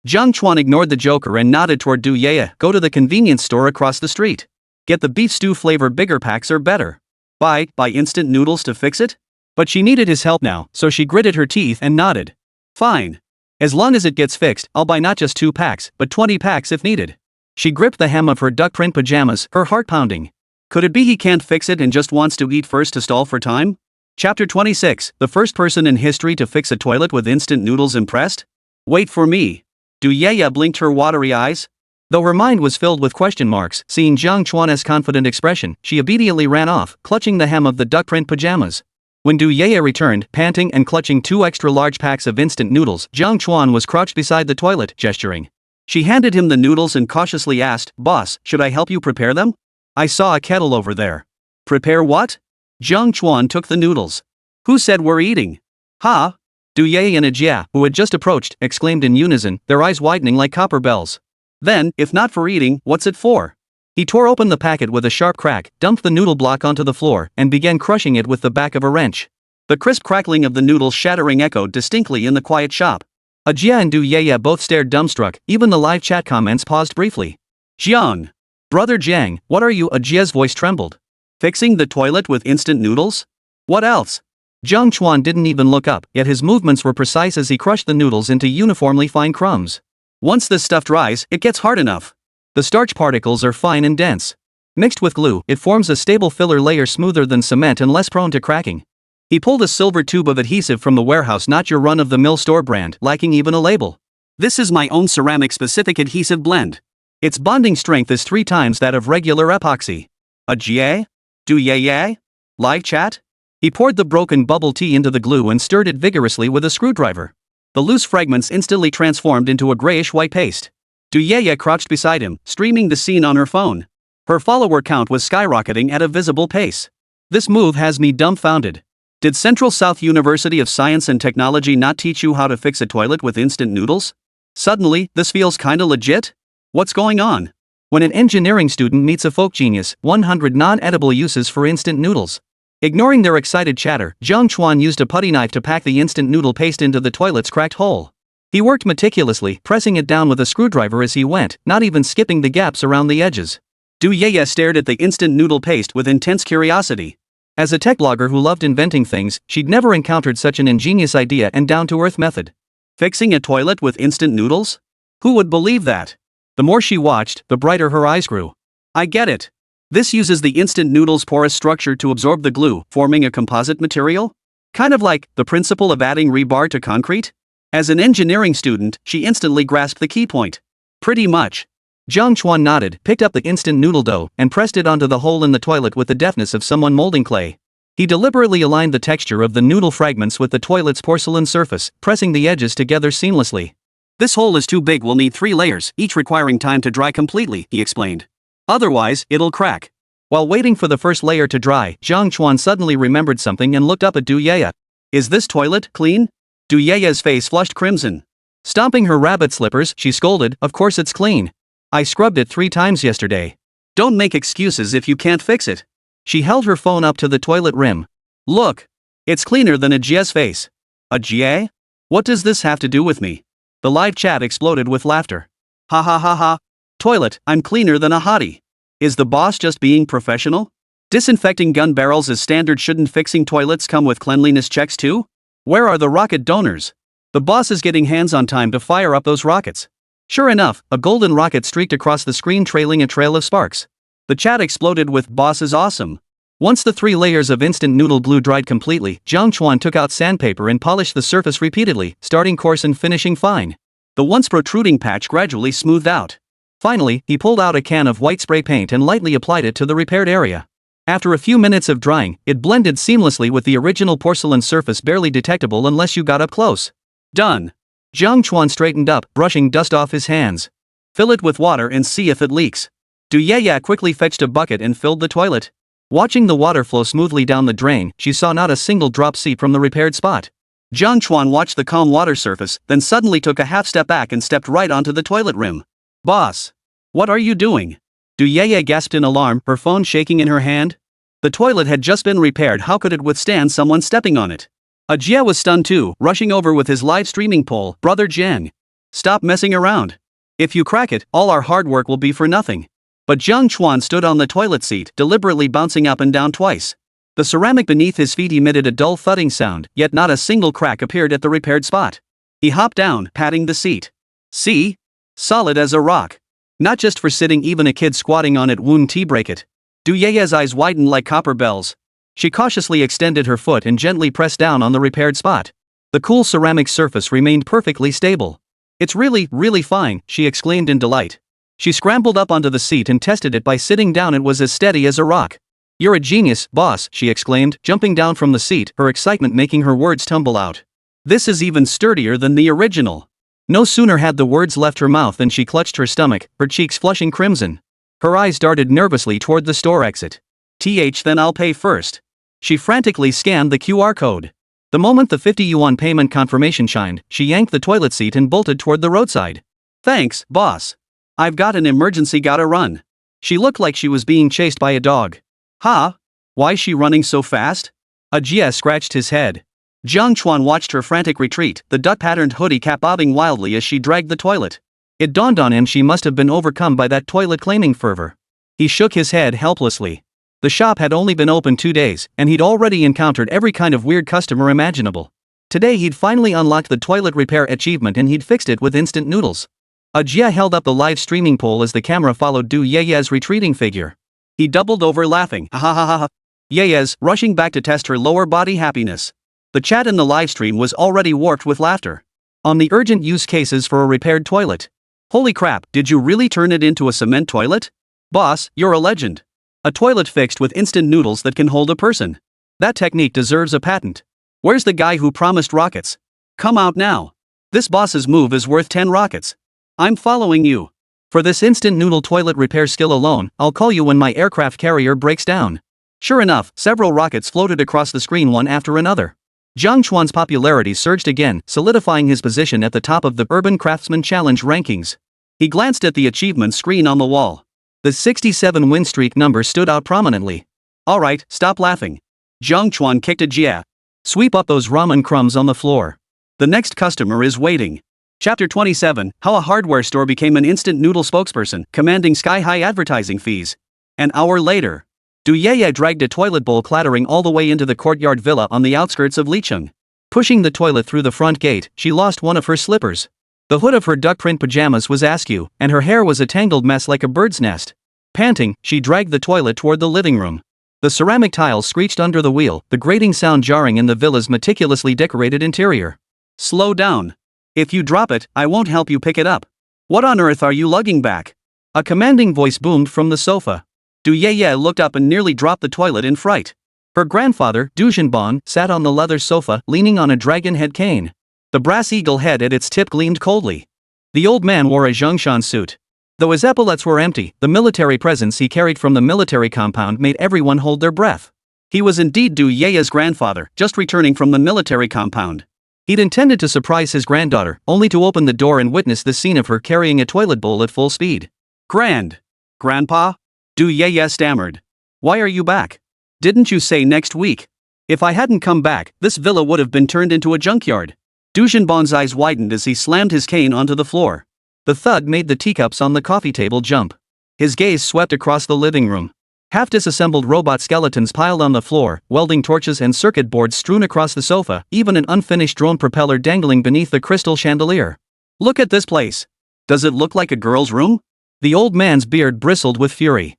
Jiang Chuan ignored the joker and nodded toward Du Yeye. Go to the convenience store across the street. Get the beef stew flavor, bigger packs are better. Buy instant noodles to fix it? But she needed his help now, so she gritted her teeth and nodded. Fine. As long as it gets fixed, I'll buy not just 2 packs, but 20 packs if needed. She gripped the hem of her duck print pajamas, her heart pounding. Could it be he can't fix it and just wants to eat first to stall for time? Chapter 26, the first person in history to fix a toilet with instant noodles impressed? Wait for me. Du Yeye blinked her watery eyes. Though her mind was filled with question marks, seeing Jiang Chuan's confident expression, she obediently ran off, clutching the hem of the duck print pajamas. When Du Yeye returned, panting and clutching 2 extra large packs of instant noodles, Jiang Chuan was crouched beside the toilet, gesturing. She handed him the noodles and cautiously asked, Boss, should I help you prepare them? I saw a kettle over there. Prepare what? Jiang Chuan took the noodles. Who said we're eating? Ha! Du Yeye and Jia, who had just approached, exclaimed in unison, their eyes widening like copper bells. Then, if not for eating, what's it for? He tore open the packet with a sharp crack, dumped the noodle block onto the floor, and began crushing it with the back of a wrench. The crisp crackling of the noodles shattering echoed distinctly in the quiet shop. Jia and Du Yeye both stared dumbstruck, even the live chat comments paused briefly. Jiang! Brother Jiang, what are you? Jia's voice trembled. Fixing the toilet with instant noodles? What else? Jiang Chuan didn't even look up, yet his movements were precise as he crushed the noodles into uniformly fine crumbs. Once this stuff dries, it gets hard enough. The starch particles are fine and dense. Mixed with glue, it forms a stable filler layer smoother than cement and less prone to cracking. He pulled a silver tube of adhesive from the warehouse, not your run-of-the-mill store brand, lacking even a label. This is my own ceramic-specific adhesive blend. Its bonding strength is 3 times that of regular epoxy. Jia? Du Yeye? Live chat? He poured the broken bubble tea into the glue and stirred it vigorously with a screwdriver. The loose fragments instantly transformed into a grayish-white paste. Du Yeye crouched beside him, streaming the scene on her phone. Her follower count was skyrocketing at a visible pace. This move has me dumbfounded. Did Central South University of Science and Technology not teach you how to fix a toilet with instant noodles? Suddenly, this feels kinda legit? What's going on? When an engineering student meets a folk genius, 100 non-edible uses for instant noodles. Ignoring their excited chatter, Jiang Chuan used a putty knife to pack the instant noodle paste into the toilet's cracked hole. He worked meticulously, pressing it down with a screwdriver as he went, not even skipping the gaps around the edges. Du Yeye stared at the instant noodle paste with intense curiosity. As a tech blogger who loved inventing things, she'd never encountered such an ingenious idea and down-to-earth method. Fixing a toilet with instant noodles? Who would believe that? The more she watched, the brighter her eyes grew. I get it. This uses the instant noodle's porous structure to absorb the glue, forming a composite material? Kind of like the principle of adding rebar to concrete? As an engineering student, she instantly grasped the key point. Pretty much. Jiang Chuan nodded, picked up the instant noodle dough, and pressed it onto the hole in the toilet with the deftness of someone molding clay. He deliberately aligned the texture of the noodle fragments with the toilet's porcelain surface, pressing the edges together seamlessly. This hole is too big, we'll need 3 layers, each requiring time to dry completely, he explained. Otherwise, it'll crack. While waiting for the first layer to dry, Jiang Chuan suddenly remembered something and looked up at Du Yeye. Is this toilet clean? Du Yeye's face flushed crimson. Stomping her rabbit slippers, she scolded, of course it's clean. I scrubbed it 3 times yesterday. Don't make excuses if you can't fix it. She held her phone up to the toilet rim. Look. It's cleaner than a Jie's face. A Jie? What does this have to do with me? The live chat exploded with laughter. Ha ha ha ha. Toilet, I'm cleaner than a hottie. Is the boss just being professional? Disinfecting gun barrels is standard, shouldn't fixing toilets come with cleanliness checks too? Where are the rocket donors? The boss is getting hands on time to fire up those rockets. Sure enough, a golden rocket streaked across the screen trailing a trail of sparks. The chat exploded with "Boss is awesome." Once the 3 layers of instant noodle glue dried completely, Jiang Chuan took out sandpaper and polished the surface repeatedly, starting coarse and finishing fine. The once protruding patch gradually smoothed out. Finally, he pulled out a can of white spray paint and lightly applied it to the repaired area. After a few minutes of drying, it blended seamlessly with the original porcelain surface, barely detectable unless you got up close. Done. Jiang Chuan straightened up, brushing dust off his hands. Fill it with water and see if it leaks. Du Yeye quickly fetched a bucket and filled the toilet. Watching the water flow smoothly down the drain, she saw not a single drop seep from the repaired spot. Jiang Chuan watched the calm water surface, then suddenly took a half step back and stepped right onto the toilet rim. Boss! What are you doing? Du Yeye gasped in alarm, her phone shaking in her hand. The toilet had just been repaired, how could it withstand someone stepping on it? A Jie was stunned too, rushing over with his live streaming pole. Brother Jiang. Stop messing around. If you crack it, all our hard work will be for nothing. But Jiang Chuan stood on the toilet seat, deliberately bouncing up and down twice. The ceramic beneath his feet emitted a dull thudding sound, yet not a single crack appeared at the repaired spot. He hopped down, patting the seat. See? Solid as a rock. Not just for sitting, even a kid squatting on it wouldn't break it. Du Yeye's eyes widened like copper bells. She cautiously extended her foot and gently pressed down on the repaired spot. The cool ceramic surface remained perfectly stable. It's really, really fine, she exclaimed in delight. She scrambled up onto the seat and tested it by sitting down. It was as steady as a rock. You're a genius, boss, she exclaimed, jumping down from the seat, her excitement making her words tumble out. This is even sturdier than the original. No sooner had the words left her mouth than she clutched her stomach, her cheeks flushing crimson. Her eyes darted nervously toward the store exit. Then I'll pay first. She frantically scanned the QR code. The moment the 50 yuan payment confirmation shined, she yanked the toilet seat and bolted toward the roadside. Thanks, boss. I've got an emergency, gotta run. She looked like she was being chased by a dog. Huh? Why's she running so fast? A Jie scratched his head. Jiang Chuan watched her frantic retreat, the duck-patterned hoodie cap bobbing wildly as she dragged the toilet. It dawned on him she must have been overcome by that toilet-claiming fervor. He shook his head helplessly. The shop had only been open 2 days, and he'd already encountered every kind of weird customer imaginable. Today he'd finally unlocked the toilet repair achievement and he'd fixed it with instant noodles. A Jie held up the live streaming pole as the camera followed Du Yeye's retreating figure. He doubled over laughing, ha ha ha ha. Yeye's rushing back to test her lower body happiness. The chat in the livestream was already warped with laughter. On the urgent use cases for a repaired toilet. Holy crap, did you really turn it into a cement toilet? Boss, you're a legend. A toilet fixed with instant noodles that can hold a person. That technique deserves a patent. Where's the guy who promised rockets? Come out now. This boss's move is worth 10 rockets. I'm following you. For this instant noodle toilet repair skill alone, I'll call you when my aircraft carrier breaks down. Sure enough, several rockets floated across the screen one after another. Jiang Chuan's popularity surged again, solidifying his position at the top of the Urban Craftsman Challenge rankings. He glanced at the achievement screen on the wall. The 67 win streak number stood out prominently. Alright, stop laughing. Jiang Chuan kicked a Jie. Sweep up those ramen crumbs on the floor. The next customer is waiting. Chapter 27, How a Hardware Store Became an Instant Noodle Spokesperson, Commanding Sky-High Advertising Fees. An hour later. Du Yeye dragged a toilet bowl clattering all the way into the courtyard villa on the outskirts of Licheng. Pushing the toilet through the front gate, she lost one of her slippers. The hood of her duck print pajamas was askew, and her hair was a tangled mess like a bird's nest. Panting, she dragged the toilet toward the living room. The ceramic tiles screeched under the wheel, the grating sound jarring in the villa's meticulously decorated interior. Slow down. If you drop it, I won't help you pick it up. What on earth are you lugging back? A commanding voice boomed from the sofa. Du Yeye looked up and nearly dropped the toilet in fright. Her grandfather, Du Zhenbon, sat on the leather sofa, leaning on a dragon head cane. The brass eagle head at its tip gleamed coldly. The old man wore a Zhongshan suit. Though his epaulets were empty, the military presence he carried from the military compound made everyone hold their breath. He was indeed Du Yeye's grandfather, just returning from the military compound. He'd intended to surprise his granddaughter, only to open the door and witness the scene of her carrying a toilet bowl at full speed. Grandpa? Du Yeye stammered. Why are you back? Didn't you say next week? If I hadn't come back, this villa would have been turned into a junkyard. Du Zhenbon's eyes widened as he slammed his cane onto the floor. The thud made the teacups on the coffee table jump. His gaze swept across the living room. Half-disassembled robot skeletons piled on the floor, welding torches and circuit boards strewn across the sofa, even an unfinished drone propeller dangling beneath the crystal chandelier. Look at this place. Does it look like a girl's room? The old man's beard bristled with fury.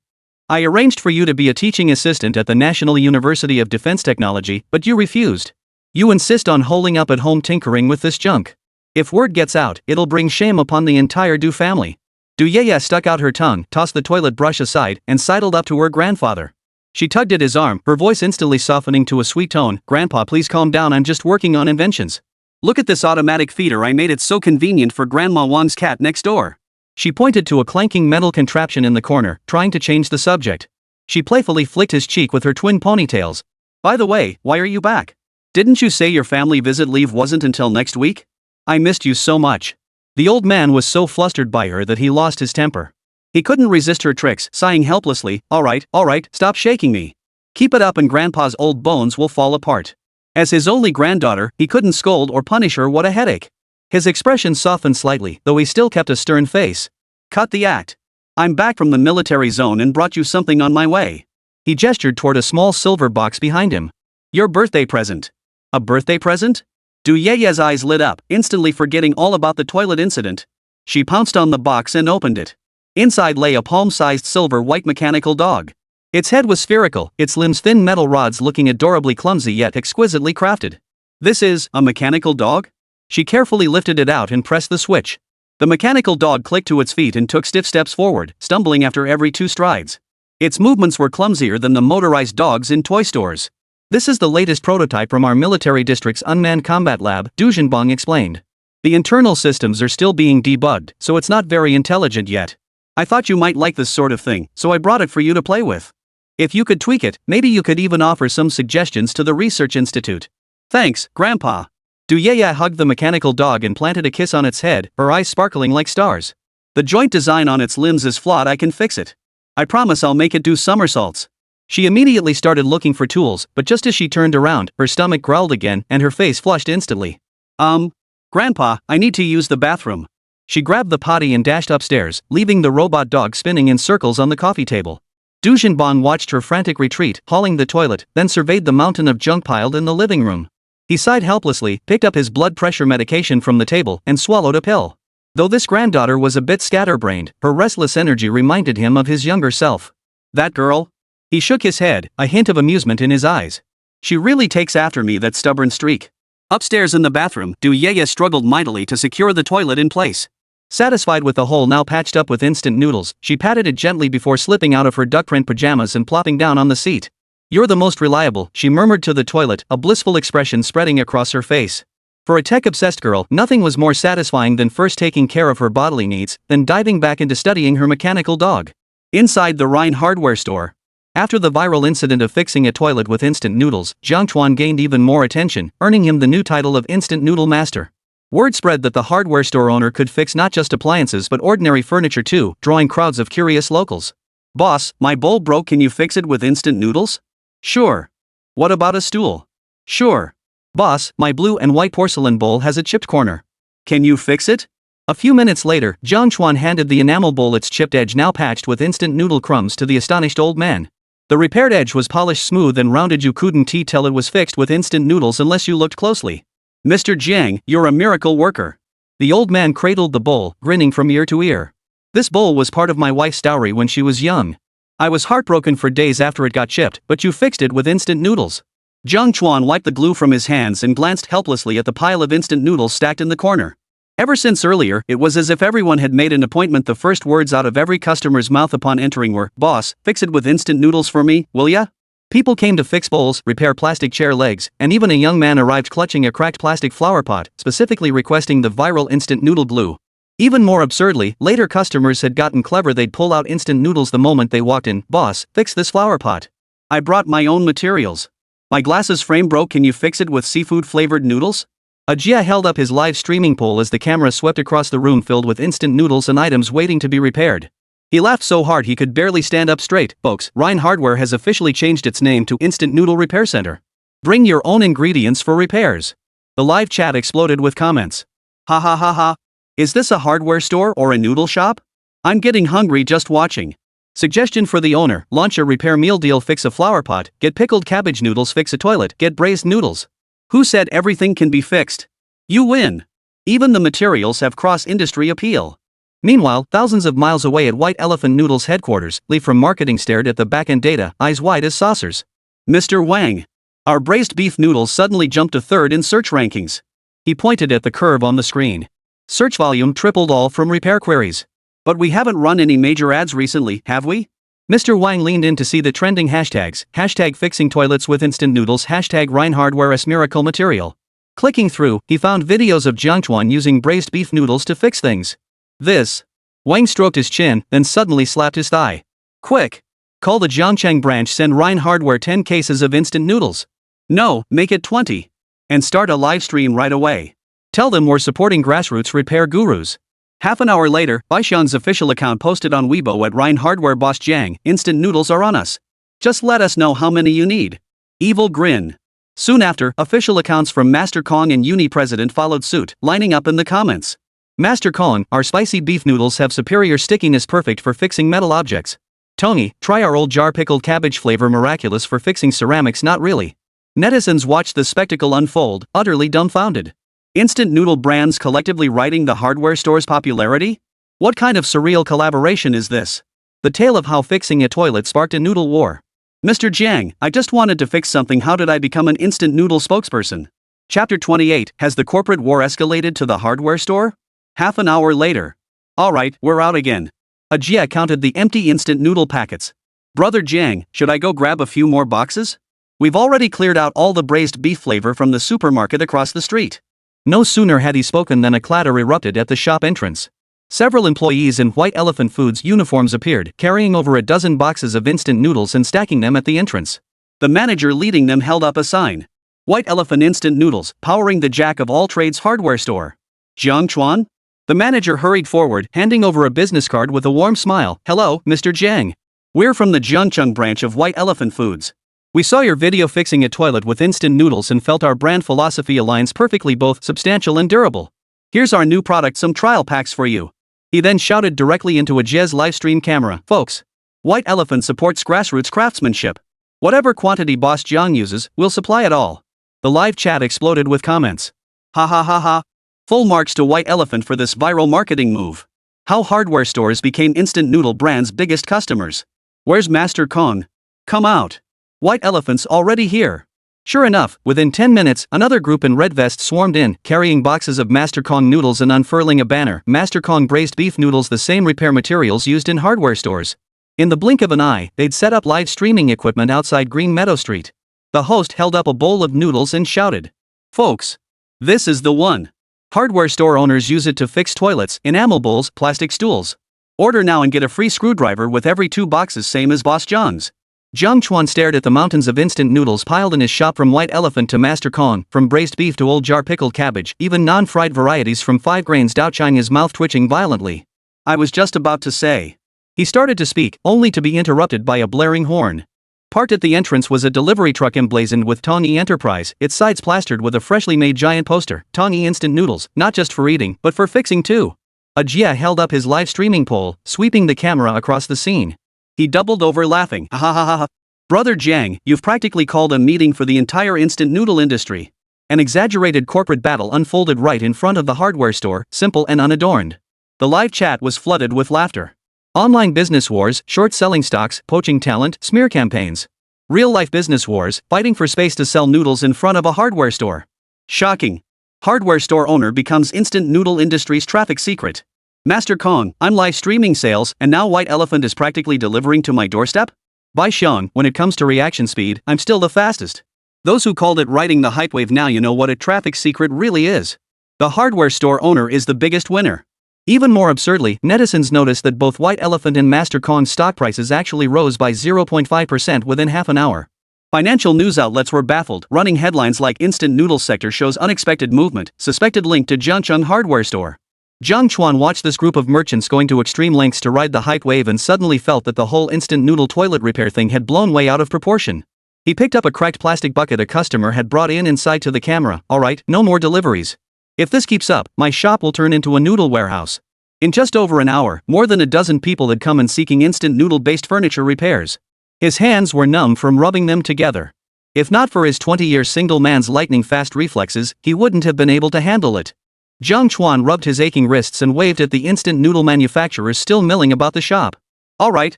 I arranged for you to be a teaching assistant at the National University of Defense Technology, but you refused. You insist on holing up at home tinkering with this junk. If word gets out, it'll bring shame upon the entire Du family. Du Yeye stuck out her tongue, tossed the toilet brush aside, and sidled up to her grandfather. She tugged at his arm, her voice instantly softening to a sweet tone. Grandpa, please calm down, I'm just working on inventions. Look at this automatic feeder I made, it so convenient for Grandma Wan's cat next door. She pointed to a clanking metal contraption in the corner, trying to change the subject. She playfully flicked his cheek with her twin ponytails. By the way, why are you back? Didn't you say your family visit leave wasn't until next week? I missed you so much. The old man was so flustered by her that he lost his temper. He couldn't resist her tricks, sighing helplessly, all right, stop shaking me. Keep it up and Grandpa's old bones will fall apart. As his only granddaughter, he couldn't scold or punish her. What a headache. His expression softened slightly, though he still kept a stern face. Cut the act. I'm back from the military zone and brought you something on my way. He gestured toward a small silver box behind him. Your birthday present. A birthday present? Du Yeye's eyes lit up, instantly forgetting all about the toilet incident. She pounced on the box and opened it. Inside lay a palm-sized silver-white mechanical dog. Its head was spherical, its limbs thin metal rods looking adorably clumsy yet exquisitely crafted. This is a mechanical dog? She carefully lifted it out and pressed the switch. The mechanical dog clicked to its feet and took stiff steps forward, stumbling after every 2 strides. Its movements were clumsier than the motorized dogs in toy stores. This is the latest prototype from our military district's unmanned combat lab, Du Zhenbong explained. The internal systems are still being debugged, so it's not very intelligent yet. I thought you might like this sort of thing, so I brought it for you to play with. If you could tweak it, maybe you could even offer some suggestions to the research institute. Thanks, Grandpa. Du Yeye hugged the mechanical dog and planted a kiss on its head, her eyes sparkling like stars. The joint design on its limbs is flawed, I can fix it. I promise I'll make it do somersaults. She immediately started looking for tools, but just as she turned around, her stomach growled again and her face flushed instantly. Grandpa, I need to use the bathroom. She grabbed the potty and dashed upstairs, leaving the robot dog spinning in circles on the coffee table. Du Zhenbong watched her frantic retreat, hauling the toilet, then surveyed the mountain of junk piled in the living room. He sighed helplessly, picked up his blood pressure medication from the table, and swallowed a pill. Though this granddaughter was a bit scatterbrained, her restless energy reminded him of his younger self. That girl? He shook his head, a hint of amusement in his eyes. She really takes after me, that stubborn streak. Upstairs in the bathroom, Du Yeye struggled mightily to secure the toilet in place. Satisfied with the hole now patched up with instant noodles, she patted it gently before slipping out of her duck print pajamas and plopping down on the seat. You're the most reliable, she murmured to the toilet, a blissful expression spreading across her face. For a tech-obsessed girl, nothing was more satisfying than first taking care of her bodily needs, then diving back into studying her mechanical dog. Inside the Rhine hardware store. After the viral incident of fixing a toilet with instant noodles, Jiang Chuan gained even more attention, earning him the new title of Instant Noodle Master. Word spread that the hardware store owner could fix not just appliances but ordinary furniture too, drawing crowds of curious locals. Boss, my bowl broke, can you fix it with instant noodles? Sure. What about a stool? Sure. Boss, my blue and white porcelain bowl has a chipped corner. Can you fix it? A few minutes later, Jiang Chuan handed the enamel bowl its chipped edge now patched with instant noodle crumbs to the astonished old man. The repaired edge was polished smooth and rounded. You couldn't tell it was fixed with instant noodles unless you looked closely. Mr. Jiang, you're a miracle worker. The old man cradled the bowl, grinning from ear to ear. This bowl was part of my wife's dowry when she was young. I was heartbroken for days after it got chipped, but you fixed it with instant noodles. Jiang Chuan wiped the glue from his hands and glanced helplessly at the pile of instant noodles stacked in the corner. Ever since earlier, it was as if everyone had made an appointment. The first words out of every customer's mouth upon entering were, "Boss, fix it with instant noodles for me, will ya?" People came to fix bowls, repair plastic chair legs, and even a young man arrived clutching a cracked plastic flower pot, specifically requesting the viral instant noodle glue. Even more absurdly, later customers had gotten clever. They'd pull out instant noodles the moment they walked in. "Boss, fix this flower pot. I brought my own materials. My glasses frame broke, can you fix it with seafood-flavored noodles?" Ajia held up his live streaming pole as the camera swept across the room filled with instant noodles and items waiting to be repaired. He laughed so hard he could barely stand up straight. Folks, Rhine Hardware has officially changed its name to Instant Noodle Repair Center. Bring your own ingredients for repairs. The live chat exploded with comments. Ha ha ha ha. Is this a hardware store or a noodle shop? I'm getting hungry just watching. Suggestion for the owner, launch a repair meal deal. Fix a flower pot, get pickled cabbage noodles. Fix a toilet, get braised noodles. Who said everything can be fixed? You win. Even the materials have cross-industry appeal. Meanwhile, thousands of miles away at White Elephant Noodles headquarters, Lee from marketing stared at the back-end data, eyes wide as saucers. Mr. Wang. Our braised beef noodles suddenly jumped to third in search rankings. He pointed at the curve on the screen. Search volume tripled, all from repair queries. But we haven't run any major ads recently, have we? Mr. Wang leaned in to see the trending hashtags, hashtag fixing toilets with instant noodles, hashtag Rhine Hardware's miracle material. Clicking through, he found videos of Jiang Chuan using braised beef noodles to fix things. This. Wang stroked his chin, then suddenly slapped his thigh. Quick! Call the Zhangcheng branch, send Rhine Hardware 10 cases of instant noodles. No, make it 20. And start a live stream right away. Tell them we're supporting grassroots repair gurus. Half an hour later, Baishan's official account posted on Weibo at Rhine Hardware, "Boss Jiang, instant noodles are on us. Just let us know how many you need." Evil grin. Soon after, official accounts from Master Kong and Uni President followed suit, lining up in the comments. Master Kong, our spicy beef noodles have superior stickiness, perfect for fixing metal objects. Tony, try our old jar pickled cabbage flavor, miraculous for fixing ceramics. Not really. Netizens watched the spectacle unfold, utterly dumbfounded. Instant noodle brands collectively writing the hardware store's popularity? What kind of surreal collaboration is this? The tale of how fixing a toilet sparked a noodle war. Mr. Jiang, I just wanted to fix something. How did I become an instant noodle spokesperson? Chapter 28, has the corporate war escalated to the hardware store? Half an hour later. Alright, we're out again. Ajia counted the empty instant noodle packets. Brother Jiang, should I go grab a few more boxes? We've already cleared out all the braised beef flavor from the supermarket across the street. No sooner had he spoken than a clatter erupted at the shop entrance. Several employees in White Elephant Foods uniforms appeared, carrying over a dozen boxes of instant noodles and stacking them at the entrance. The manager leading them held up a sign. White Elephant Instant Noodles, powering the jack of all trades hardware store. Jiang Chuan? The manager hurried forward, handing over a business card with a warm smile. Hello, Mr. Jiang. We're from the Zhangcheng branch of White Elephant Foods. We saw your video fixing a toilet with instant noodles and felt our brand philosophy aligns perfectly, both substantial and durable. Here's our new product, some trial packs for you. He then shouted directly into Ajie's livestream camera. Folks, White Elephant supports grassroots craftsmanship. Whatever quantity Boss Jiang uses, we'll supply it all. The live chat exploded with comments. Ha ha ha ha. Full marks to White Elephant for this viral marketing move. How hardware stores became instant noodle brands' biggest customers. Where's Master Kong? Come out. White Elephant's already here. Sure enough, within 10 minutes, another group in red vests swarmed in, carrying boxes of Master Kong noodles and unfurling a banner. Master Kong braised beef noodles, the same repair materials used in hardware stores. In the blink of an eye, they'd set up live streaming equipment outside Green Meadow Street. The host held up a bowl of noodles and shouted. Folks, this is the one. Hardware store owners use it to fix toilets, enamel bowls, plastic stools. Order now and get a free screwdriver with every 2 boxes, same as Boss Jiang's. Jiang Chuan stared at the mountains of instant noodles piled in his shop, from White Elephant to Master Kong, from braised beef to old jar pickled cabbage, even non-fried varieties from 5 grains. Daochang, his mouth twitching violently. I was just about to say. He started to speak, only to be interrupted by a blaring horn. Parked at the entrance was a delivery truck emblazoned with Tongyi Enterprise, its sides plastered with a freshly made giant poster. Tongyi instant noodles, not just for eating, but for fixing too. Ajia held up his live streaming pole, sweeping the camera across the scene. He doubled over laughing. Ha ha ha ha. Brother Jiang, you've practically called a meeting for the entire instant noodle industry. An exaggerated corporate battle unfolded right in front of the hardware store, simple and unadorned. The live chat was flooded with laughter. Online business wars, short-selling stocks, poaching talent, smear campaigns. Real-life business wars, fighting for space to sell noodles in front of a hardware store. Shocking. Hardware store owner becomes instant noodle industry's traffic secret. Master Kong, I'm live streaming sales, and now White Elephant is practically delivering to my doorstep? By Xiong, when it comes to reaction speed, I'm still the fastest. Those who called it riding the hype wave, now you know what a traffic secret really is. The hardware store owner is the biggest winner. Even more absurdly, netizens noticed that both White Elephant and Master Kong's stock prices actually rose by 0.5% within half an hour. Financial news outlets were baffled, running headlines like "Instant Noodle Sector Shows Unexpected Movement, Suspected Link to Jiang Chuan Hardware Store." Jiang Chuan watched this group of merchants going to extreme lengths to ride the hype wave and suddenly felt that the whole instant noodle toilet repair thing had blown way out of proportion. He picked up a cracked plastic bucket a customer had brought inside to the camera. "Alright, no more deliveries. If this keeps up, my shop will turn into a noodle warehouse." In just over an hour, more than a dozen people had come in seeking instant noodle-based furniture repairs. His hands were numb from rubbing them together. If not for his 20-year single man's lightning-fast reflexes, he wouldn't have been able to handle it. Jiang Chuan rubbed his aching wrists and waved at the instant noodle manufacturers still milling about the shop. Alright.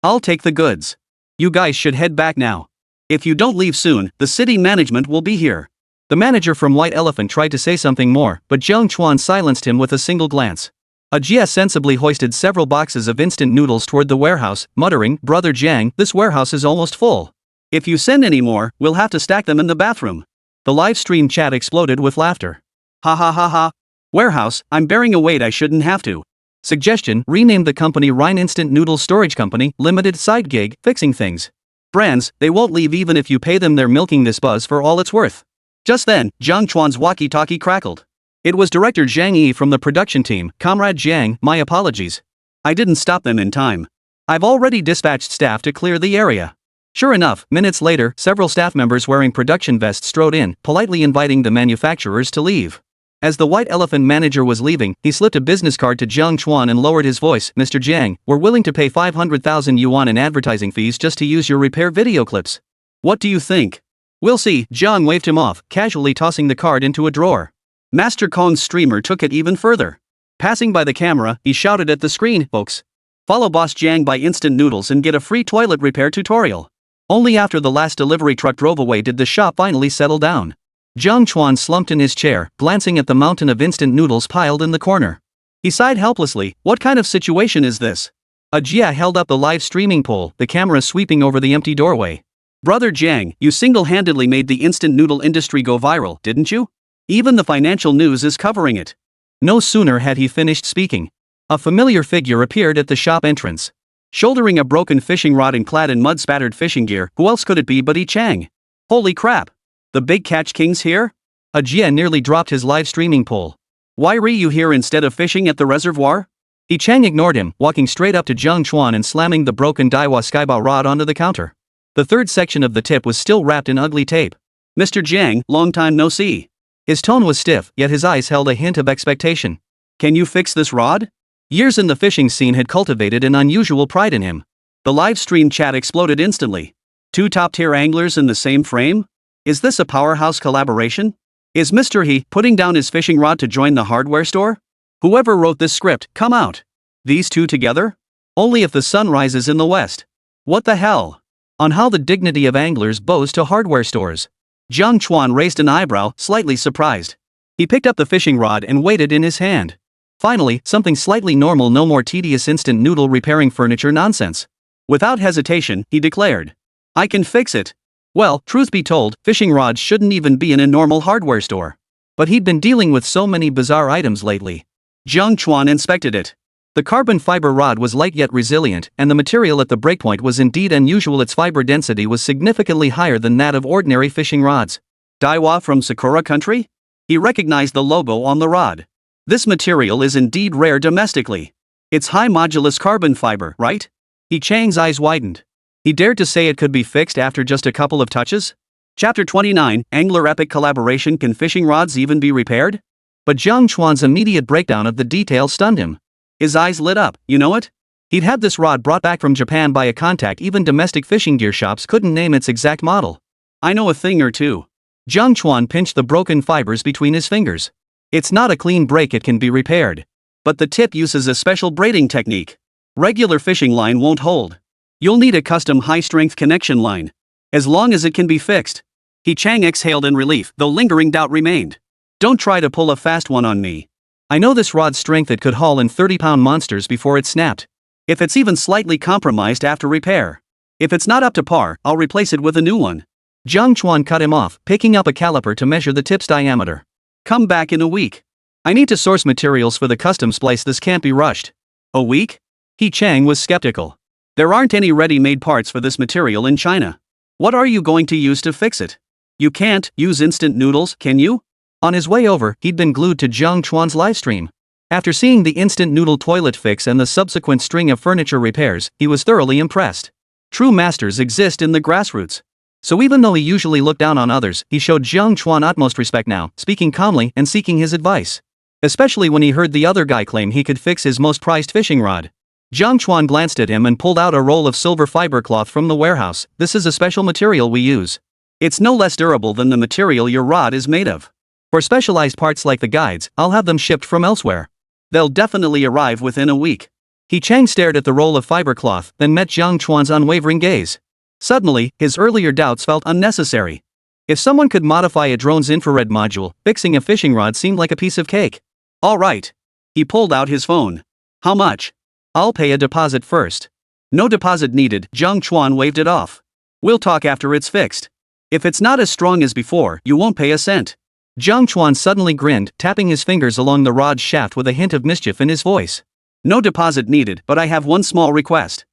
I'll take the goods. You guys should head back now. If you don't leave soon, the city management will be here." The manager from White Elephant tried to say something more, but Jiang Chuan silenced him with a single glance. Jia sensibly hoisted several boxes of instant noodles toward the warehouse, muttering, "Brother Jiang, this warehouse is almost full. If you send any more, we'll have to stack them in the bathroom." The live stream chat exploded with laughter. "Ha ha ha ha. Warehouse, I'm bearing a weight I shouldn't have to." Suggestion: rename the company Rhine Instant Noodle Storage Company, Limited, side gig, fixing things. Brands, they won't leave even if you pay them. They're milking this buzz for all it's worth. Just then, Jiang Chuan's walkie-talkie crackled. It was Director Zhang Yi from the production team. "Comrade Jiang, my apologies. I didn't stop them in time. I've already dispatched staff to clear the area." Sure enough, minutes later, several staff members wearing production vests strode in, politely inviting the manufacturers to leave. As the White Elephant manager was leaving, he slipped a business card to Jiang Chuan and lowered his voice. "Mr. Jiang, we're willing to pay 500,000 yuan in advertising fees just to use your repair video clips. What do you think?" "We'll see." Jiang waved him off, casually tossing the card into a drawer. Master Kong's streamer took it even further. Passing by the camera, he shouted at the screen, "Folks, follow Boss Jiang, buy instant noodles and get a free toilet repair tutorial." Only after the last delivery truck drove away did the shop finally settle down. Jiang Chuan slumped in his chair, glancing at the mountain of instant noodles piled in the corner. He sighed helplessly. What kind of situation is this? Jia held up the live streaming pole, the camera sweeping over the empty doorway. "Brother Jiang, you single-handedly made the instant noodle industry go viral, didn't you? Even the financial news is covering it." No sooner had he finished speaking. A familiar figure appeared at the shop entrance. Shouldering a broken fishing rod and clad in mud-spattered fishing gear, who else could it be but Yi Chang? Holy crap! The big catch king's here? Jia nearly dropped his live streaming pole. "Why are you here instead of fishing at the reservoir?" Yi Chang ignored him, walking straight up to Jiang Chuan and slamming the broken Daiwa Skybow rod onto the counter. The third section of the tip was still wrapped in ugly tape. "Mr. Jiang, long time no see." His tone was stiff, yet his eyes held a hint of expectation. "Can you fix this rod?" Years in the fishing scene had cultivated an unusual pride in him. The live stream chat exploded instantly. Two top-tier anglers in the same frame? Is this a powerhouse collaboration? Is Mr. He putting down his fishing rod to join the hardware store? Whoever wrote this script, come out. These two together? Only if the sun rises in the west. What the hell? On how the dignity of anglers bows to hardware stores. Jiang Chuan raised an eyebrow, slightly surprised. He picked up the fishing rod and weighed it in his hand. Finally, something slightly normal, no more tedious instant noodle repairing furniture nonsense. Without hesitation, he declared, "I can fix it." Well, truth be told, fishing rods shouldn't even be in a normal hardware store. But he'd been dealing with so many bizarre items lately. Jiang Chuan inspected it. The carbon fiber rod was light yet resilient, and the material at the breakpoint was indeed unusual. Its fiber density was significantly higher than that of ordinary fishing rods. Daiwa from Sakura country? He recognized the logo on the rod. This material is indeed rare domestically. It's high modulus carbon fiber, right? Yi Chang's eyes widened. He dared to say it could be fixed after just a couple of touches? Chapter 29, Angler Epic Collaboration. Can fishing rods even be repaired? But Jiang Chuan's immediate breakdown of the details stunned him. His eyes lit up. You know it? He'd had this rod brought back from Japan by a contact. Even domestic fishing gear shops couldn't name its exact model. "I know a thing or two." Jiang Chuan pinched the broken fibers between his fingers. It's not a clean break, it can be repaired. But the tip uses a special braiding technique. Regular fishing line won't hold. You'll need a custom high-strength connection line. As long as it can be fixed. Chang exhaled in relief, though lingering doubt remained. Don't try to pull a fast one on me. I know this rod's strength, it could haul in 30-pound monsters before it snapped. If it's even slightly compromised after repair. If it's not up to par, I'll replace it with a new one. Jiang Chuan cut him off, picking up a caliper to measure the tip's diameter. Come back in a week. I need to source materials for the custom splice, this can't be rushed. A week? Chang was skeptical. There aren't any ready-made parts for this material in China. What are you going to use to fix it? You can't use instant noodles, can you? On his way over, he'd been glued to Jiang Chuan's livestream. After seeing the instant noodle toilet fix and the subsequent string of furniture repairs, he was thoroughly impressed. True masters exist in the grassroots. So even though he usually looked down on others, he showed Jiang Chuan utmost respect now, speaking calmly and seeking his advice. Especially when he heard the other guy claim he could fix his most prized fishing rod. Jiang Chuan glanced at him and pulled out a roll of silver fiber cloth from the warehouse. This is a special material we use. It's no less durable than the material your rod is made of. For specialized parts like the guides, I'll have them shipped from elsewhere. They'll definitely arrive within a week. Chang stared at the roll of fiber cloth, then met Jiang Chuan's unwavering gaze. Suddenly, his earlier doubts felt unnecessary. If someone could modify a drone's infrared module, fixing a fishing rod seemed like a piece of cake. All right. He pulled out his phone. How much? I'll pay a deposit first. No deposit needed, Jiang Chuan waved it off. We'll talk after it's fixed. If it's not as strong as before, you won't pay a cent. Jiang Chuan suddenly grinned, tapping his fingers along the rod's shaft with a hint of mischief in his voice. No deposit needed, but I have one small request.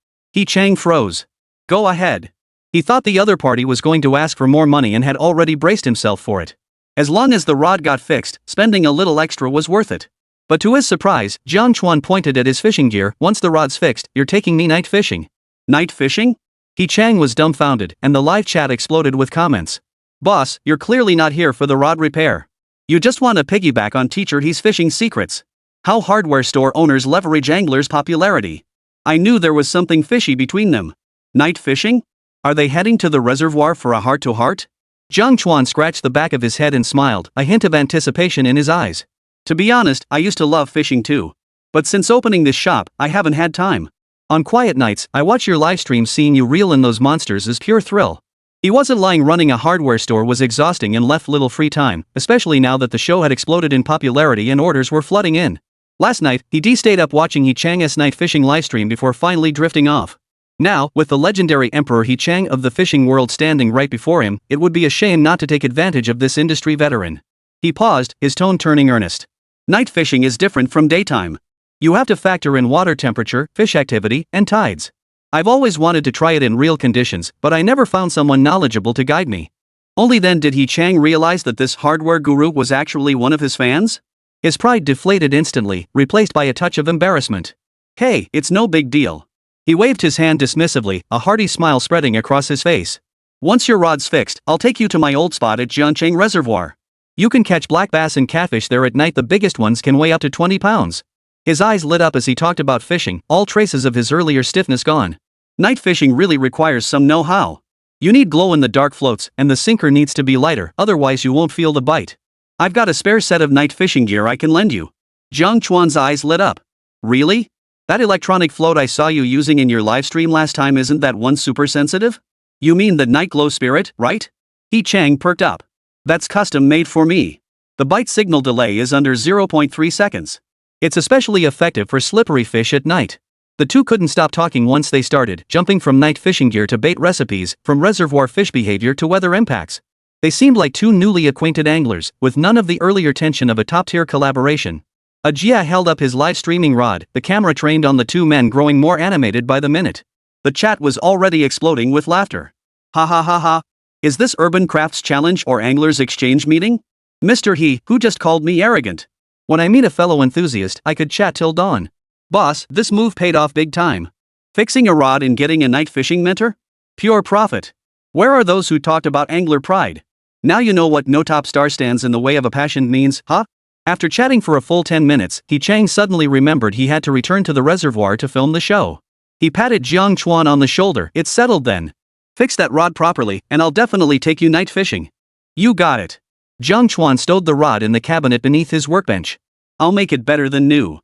Chang froze. Go ahead. He thought the other party was going to ask for more money and had already braced himself for it. As long as the rod got fixed, spending a little extra was worth it. But to his surprise, Jiang Chuan pointed at his fishing gear. Once the rod's fixed, you're taking me night fishing. Night fishing? Chang was dumbfounded, and the live chat exploded with comments. Boss, you're clearly not here for the rod repair. You just want to piggyback on teacher he's fishing secrets. How hardware store owners leverage anglers' popularity. I knew there was something fishy between them. Night fishing? Are they heading to the reservoir for a heart-to-heart? Jiang Chuan scratched the back of his head and smiled, a hint of anticipation in his eyes. To be honest, I used to love fishing too. But since opening this shop, I haven't had time. On quiet nights, I watch your livestream. Seeing you reel in those monsters is pure thrill. He wasn't lying. Running a hardware store was exhausting and left little free time, especially now that the show had exploded in popularity and orders were flooding in. Last night, he stayed up watching Chang's night fishing livestream before finally drifting off. Now, with the legendary Emperor Chang of the fishing world standing right before him, it would be a shame not to take advantage of this industry veteran. He paused, his tone turning earnest. Night fishing is different from daytime. You have to factor in water temperature, fish activity, and tides. I've always wanted to try it in real conditions, but I never found someone knowledgeable to guide me. Only then did Chang realize that this hardware guru was actually one of his fans? His pride deflated instantly, replaced by a touch of embarrassment. Hey, it's no big deal. He waved his hand dismissively, a hearty smile spreading across his face. Once your rod's fixed, I'll take you to my old spot at Jiangcheng Reservoir. You can catch black bass and catfish there at night. The biggest ones can weigh up to 20 pounds. His eyes lit up as he talked about fishing, all traces of his earlier stiffness gone. Night fishing really requires some know-how. You need glow-in-the-dark floats, and the sinker needs to be lighter, otherwise you won't feel the bite. I've got a spare set of night fishing gear I can lend you. Jiang Chuan's eyes lit up. Really? That electronic float I saw you using in your livestream last time, isn't that one super sensitive? You mean the night glow spirit, right? Chang perked up. That's custom made for me. The bite signal delay is under 0.3 seconds. It's especially effective for slippery fish at night. The two couldn't stop talking once they started, jumping from night fishing gear to bait recipes, from reservoir fish behavior to weather impacts. They seemed like two newly acquainted anglers, with none of the earlier tension of a top-tier collaboration. Jia held up his live streaming rod, the camera trained on the two men growing more animated by the minute. The chat was already exploding with laughter. Ha ha ha ha. Is this Urban Crafts Challenge or Anglers Exchange meeting? Mr. He, who just called me arrogant? When I meet a fellow enthusiast, I could chat till dawn. Boss, this move paid off big time. Fixing a rod and getting a night fishing mentor? Pure profit. Where are those who talked about angler pride? Now you know what no top star stands in the way of a passion means, huh? After chatting for a full 10 minutes, Chang suddenly remembered he had to return to the reservoir to film the show. He patted Jiang Chuan on the shoulder. It's settled then. Fix that rod properly, and I'll definitely take you night fishing. You got it. Jiang Chuan stowed the rod in the cabinet beneath his workbench. I'll make it better than new.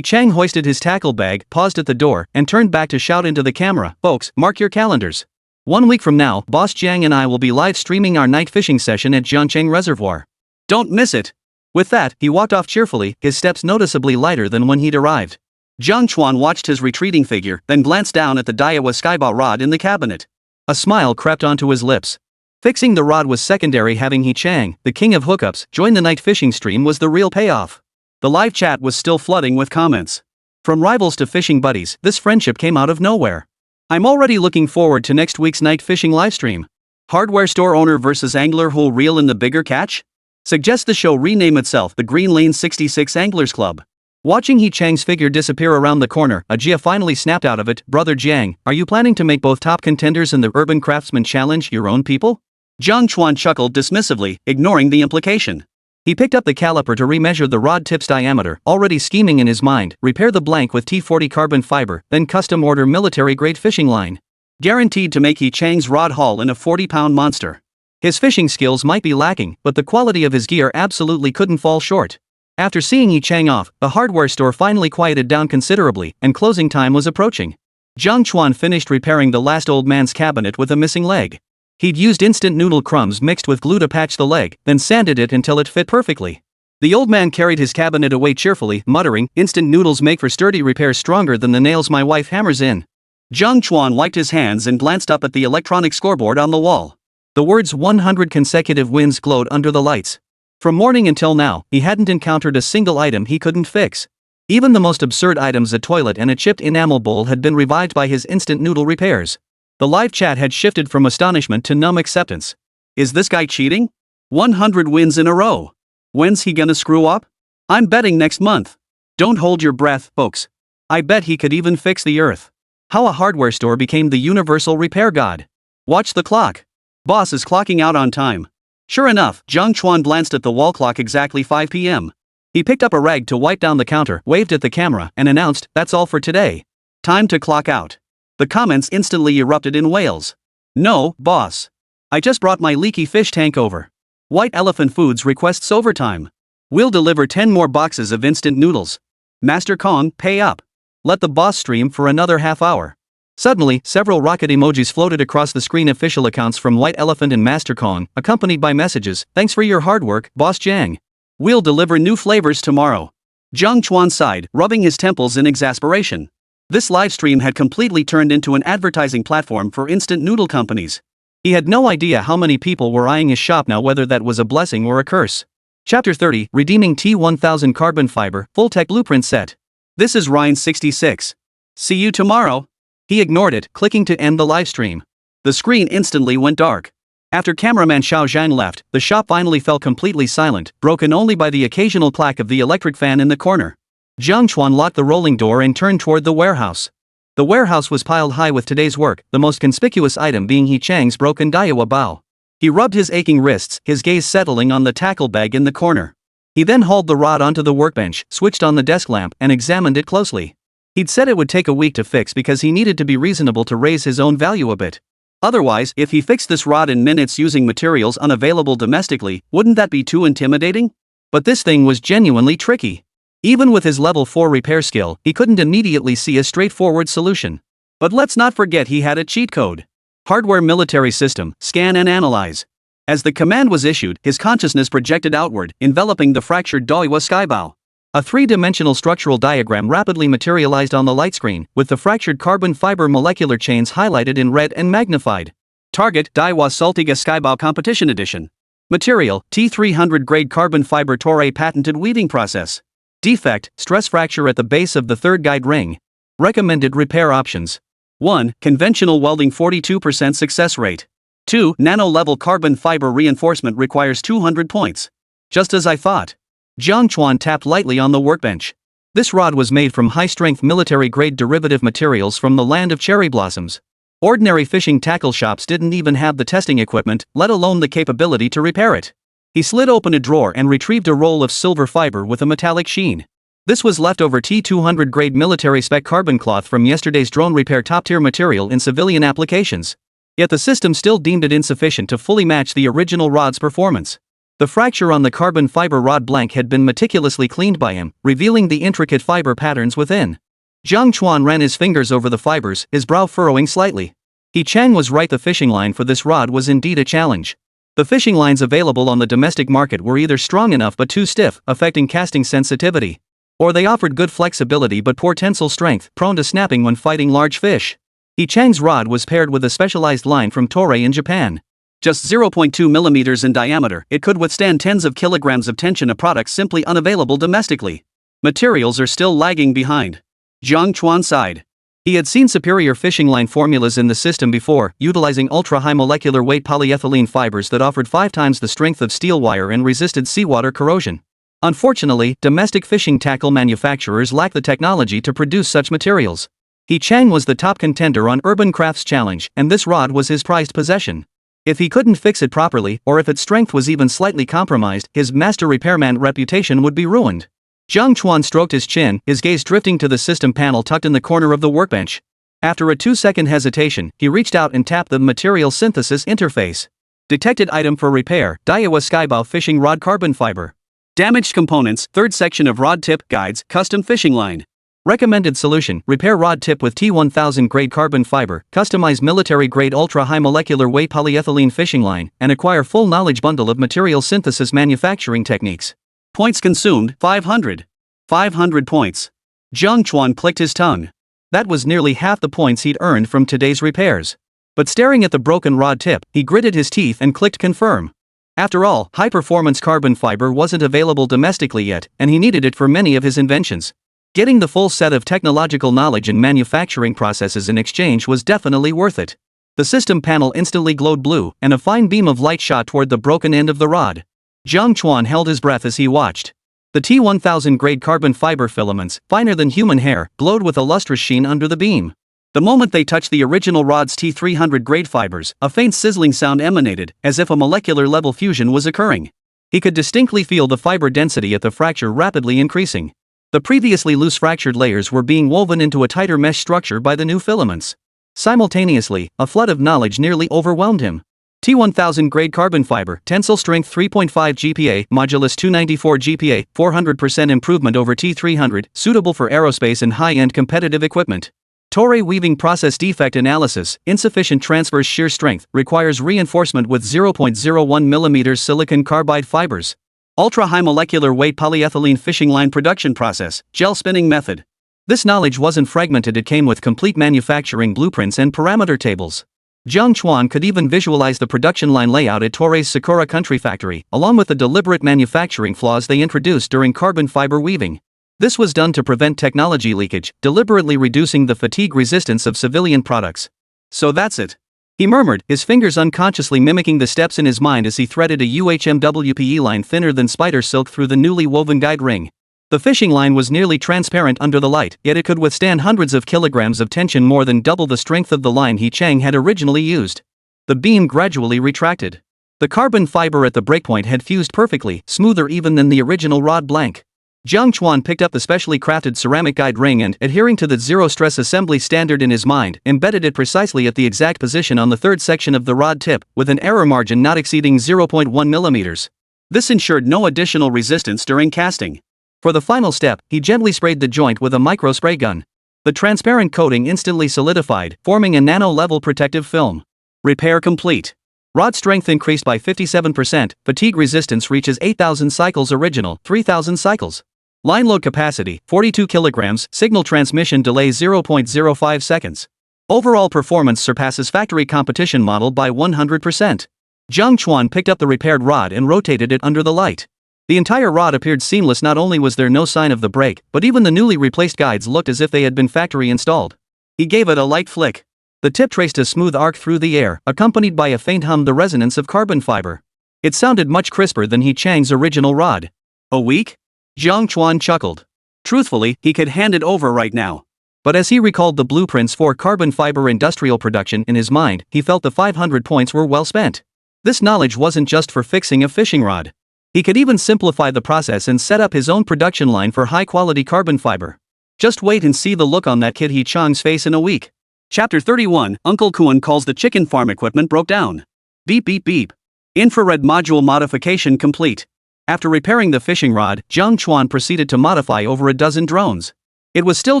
Chang hoisted his tackle bag, paused at the door, and turned back to shout into the camera, folks, mark your calendars. 1 week from now, Boss Jiang and I will be live streaming our night fishing session at Jiangcheng Reservoir. Don't miss it. With that, he walked off cheerfully, his steps noticeably lighter than when he'd arrived. Jiang Chuan watched his retreating figure, then glanced down at the Daiwa skybow rod in the cabinet. A smile crept onto his lips. Fixing the rod was secondary, having Chang, the king of hookups, join the night fishing stream was the real payoff. The live chat was still flooding with comments. From rivals to fishing buddies, this friendship came out of nowhere. I'm already looking forward to next week's night fishing livestream. Hardware store owner versus angler who'll reel in the bigger catch? Suggest the show rename itself the Green Lane 66 Anglers Club. Watching Chang's figure disappear around the corner, Jia finally snapped out of it, Brother Jiang, are you planning to make both top contenders in the Urban Craftsman Challenge your own people? Jiang Chuan chuckled dismissively, ignoring the implication. He picked up the caliper to remeasure the rod tip's diameter, already scheming in his mind, repair the blank with T40 carbon fiber, then custom order military-grade fishing line. Guaranteed to make Chang's rod haul in a 40-pound monster. His fishing skills might be lacking, but the quality of his gear absolutely couldn't fall short. After seeing Chang off, the hardware store finally quieted down considerably, and closing time was approaching. Jiang Chuan finished repairing the last old man's cabinet with a missing leg. He'd used instant noodle crumbs mixed with glue to patch the leg, then sanded it until it fit perfectly. The old man carried his cabinet away cheerfully, muttering, instant noodles make for sturdy repairs stronger than the nails my wife hammers in. Jiang Chuan wiped his hands and glanced up at the electronic scoreboard on the wall. The words 100 consecutive wins glowed under the lights. From morning until now, he hadn't encountered a single item he couldn't fix. Even the most absurd items, a toilet and a chipped enamel bowl, had been revived by his instant noodle repairs. The live chat had shifted from astonishment to numb acceptance. Is this guy cheating? 100 wins in a row. When's he gonna screw up? I'm betting next month. Don't hold your breath, folks. I bet he could even fix the earth. How a hardware store became the universal repair god. Watch the clock. Boss is clocking out on time. Sure enough, Jiang Chuan glanced at the wall clock, exactly 5 p.m. He picked up a rag to wipe down the counter, waved at the camera, and announced, that's all for today. Time to clock out. The comments instantly erupted in wails. No, boss. I just brought my leaky fish tank over. White Elephant Foods requests overtime. We'll deliver 10 more boxes of instant noodles. Master Kong, pay up. Let the boss stream for another half hour. Suddenly, several rocket emojis floated across the screen. Official accounts from White Elephant and Master Kong, accompanied by messages, thanks for your hard work, Boss Jiang. We'll deliver new flavors tomorrow. Jiang Chuan sighed, rubbing his temples in exasperation. This livestream had completely turned into an advertising platform for instant noodle companies. He had no idea how many people were eyeing his shop now, whether that was a blessing or a curse. Chapter 30, Redeeming T1000 Carbon Fiber, Full Tech Blueprint Set. This is Ryan 66. See you tomorrow. He ignored it, clicking to end the livestream. The screen instantly went dark. After cameraman Xiao Zhang left, the shop finally fell completely silent, broken only by the occasional clack of the electric fan in the corner. Jiang Chuan locked the rolling door and turned toward the warehouse. The warehouse was piled high with today's work, the most conspicuous item being Chang's broken Daiwa bow. He rubbed his aching wrists, his gaze settling on the tackle bag in the corner. He then hauled the rod onto the workbench, switched on the desk lamp, and examined it closely. He'd said it would take a week to fix because he needed to be reasonable to raise his own value a bit. Otherwise, if he fixed this rod in minutes using materials unavailable domestically, wouldn't that be too intimidating? But this thing was genuinely tricky. Even with his level 4 repair skill, he couldn't immediately see a straightforward solution. But let's not forget he had a cheat code. Hardware military system, scan and analyze. As the command was issued, his consciousness projected outward, enveloping the fractured Daiwa skybow. A three-dimensional structural diagram rapidly materialized on the light screen, with the fractured carbon fiber molecular chains highlighted in red and magnified. Target, Daiwa Saltiga Skybow Competition Edition. Material, T300 grade carbon fiber Toray patented weaving process. Defect, stress fracture at the base of the third guide ring. Recommended repair options. 1. Conventional welding 42% success rate. 2. Nano-level carbon fiber reinforcement requires 200 points. Just as I thought. Jiang Chuan tapped lightly on the workbench. This rod was made from high-strength military-grade derivative materials from the land of cherry blossoms. Ordinary fishing tackle shops didn't even have the testing equipment, let alone the capability to repair it. He slid open a drawer and retrieved a roll of silver fiber with a metallic sheen. This was leftover T200 grade military spec carbon cloth from yesterday's drone repair, top-tier material in civilian applications. Yet the system still deemed it insufficient to fully match the original rod's performance. The fracture on the carbon fiber rod blank had been meticulously cleaned by him, revealing the intricate fiber patterns within. Jiang Chuan ran his fingers over the fibers, his brow furrowing slightly. He Chang was right, the fishing line for this rod was indeed a challenge. The fishing lines available on the domestic market were either strong enough but too stiff, affecting casting sensitivity. Or they offered good flexibility but poor tensile strength, prone to snapping when fighting large fish. He Chang's rod was paired with a specialized line from Toray in Japan. Just 0.2 millimeters in diameter, it could withstand tens of kilograms of tension, a product simply unavailable domestically. Materials are still lagging behind. Jiang Chuan sighed. He had seen superior fishing line formulas in the system before, utilizing ultra-high molecular weight polyethylene fibers that offered 5 times the strength of steel wire and resisted seawater corrosion. Unfortunately, domestic fishing tackle manufacturers lack the technology to produce such materials. He Chang was the top contender on Urban Crafts Challenge, and this rod was his prized possession. If he couldn't fix it properly, or if its strength was even slightly compromised, his master repairman reputation would be ruined. Jiang Chuan stroked his chin, his gaze drifting to the system panel tucked in the corner of the workbench. After a 2-second hesitation, he reached out and tapped the material synthesis interface. Detected item for repair, Daiwa Skybow fishing rod carbon fiber. Damaged components, 3rd section of rod tip, guides, custom fishing line. Recommended solution, repair rod tip with T1000 grade carbon fiber, customize military grade ultra high molecular weight polyethylene fishing line, and acquire full knowledge bundle of material synthesis manufacturing techniques. Points consumed, 500. 500 points. Jiang Chuan clicked his tongue. That was nearly half the points he'd earned from today's repairs. But staring at the broken rod tip, he gritted his teeth and clicked confirm. After all, high-performance carbon fiber wasn't available domestically yet, and he needed it for many of his inventions. Getting the full set of technological knowledge and manufacturing processes in exchange was definitely worth it. The system panel instantly glowed blue, and a fine beam of light shot toward the broken end of the rod. Jiang Chuan held his breath as he watched. The T1000 grade carbon fiber filaments, finer than human hair, glowed with a lustrous sheen under the beam. The moment they touched the original rod's T300 grade fibers, a faint sizzling sound emanated, as if a molecular level fusion was occurring. He could distinctly feel the fiber density at the fracture rapidly increasing. The previously loose fractured layers were being woven into a tighter mesh structure by the new filaments. Simultaneously, a flood of knowledge nearly overwhelmed him. T1000 grade carbon fiber, tensile strength 3.5 GPa, modulus 294 GPa, 400% improvement over T300, suitable for aerospace and high-end competitive equipment. Toray weaving process defect analysis, insufficient transverse shear strength, requires reinforcement with 0.01 mm silicon carbide fibers. Ultra-high molecular weight polyethylene fishing line production process, gel spinning method. This knowledge wasn't fragmented, it came with complete manufacturing blueprints and parameter tables. Jiang Chuan could even visualize the production line layout at Toray's Sakura Country factory, along with the deliberate manufacturing flaws they introduced during carbon fiber weaving. This was done to prevent technology leakage, deliberately reducing the fatigue resistance of civilian products. So that's it. He murmured, his fingers unconsciously mimicking the steps in his mind as he threaded a UHMWPE line thinner than spider silk through the newly woven guide ring. The fishing line was nearly transparent under the light, yet it could withstand hundreds of kilograms of tension, more than double the strength of the line He Chang had originally used. The beam gradually retracted. The carbon fiber at the breakpoint had fused perfectly, smoother even than the original rod blank. Jiang Chuan picked up the specially crafted ceramic guide ring and, adhering to the zero-stress assembly standard in his mind, embedded it precisely at the exact position on the 3rd section of the rod tip, with an error margin not exceeding 0.1 mm. This ensured no additional resistance during casting. For the final step, he gently sprayed the joint with a micro spray gun. The transparent coating instantly solidified, forming a nano-level protective film. Repair complete. Rod strength increased by 57%, fatigue resistance reaches 8,000 cycles, original 3,000 cycles. Line load capacity, 42 kilograms, signal transmission delay 0.05 seconds. Overall performance surpasses factory competition model by 100%. Jiang Chuan picked up the repaired rod and rotated it under the light. The entire rod appeared seamless. Not only was there no sign of the break, but even the newly replaced guides looked as if they had been factory installed. He gave it a light flick. The tip traced a smooth arc through the air, accompanied by a faint hum, the resonance of carbon fiber. It sounded much crisper than He Chang's original rod. A week? Jiang Chuan chuckled. Truthfully, he could hand it over right now. But as he recalled the blueprints for carbon fiber industrial production in his mind, he felt the 500 points were well spent. This knowledge wasn't just for fixing a fishing rod. He could even simplify the process and set up his own production line for high-quality carbon fiber. Just wait and see the look on that kid He Chang's face in a week. Chapter 31, Uncle Kuan calls the chicken farm equipment broke down. Beep beep beep. Infrared module modification complete. After repairing the fishing rod, Jiang Chuan proceeded to modify over a dozen drones. It was still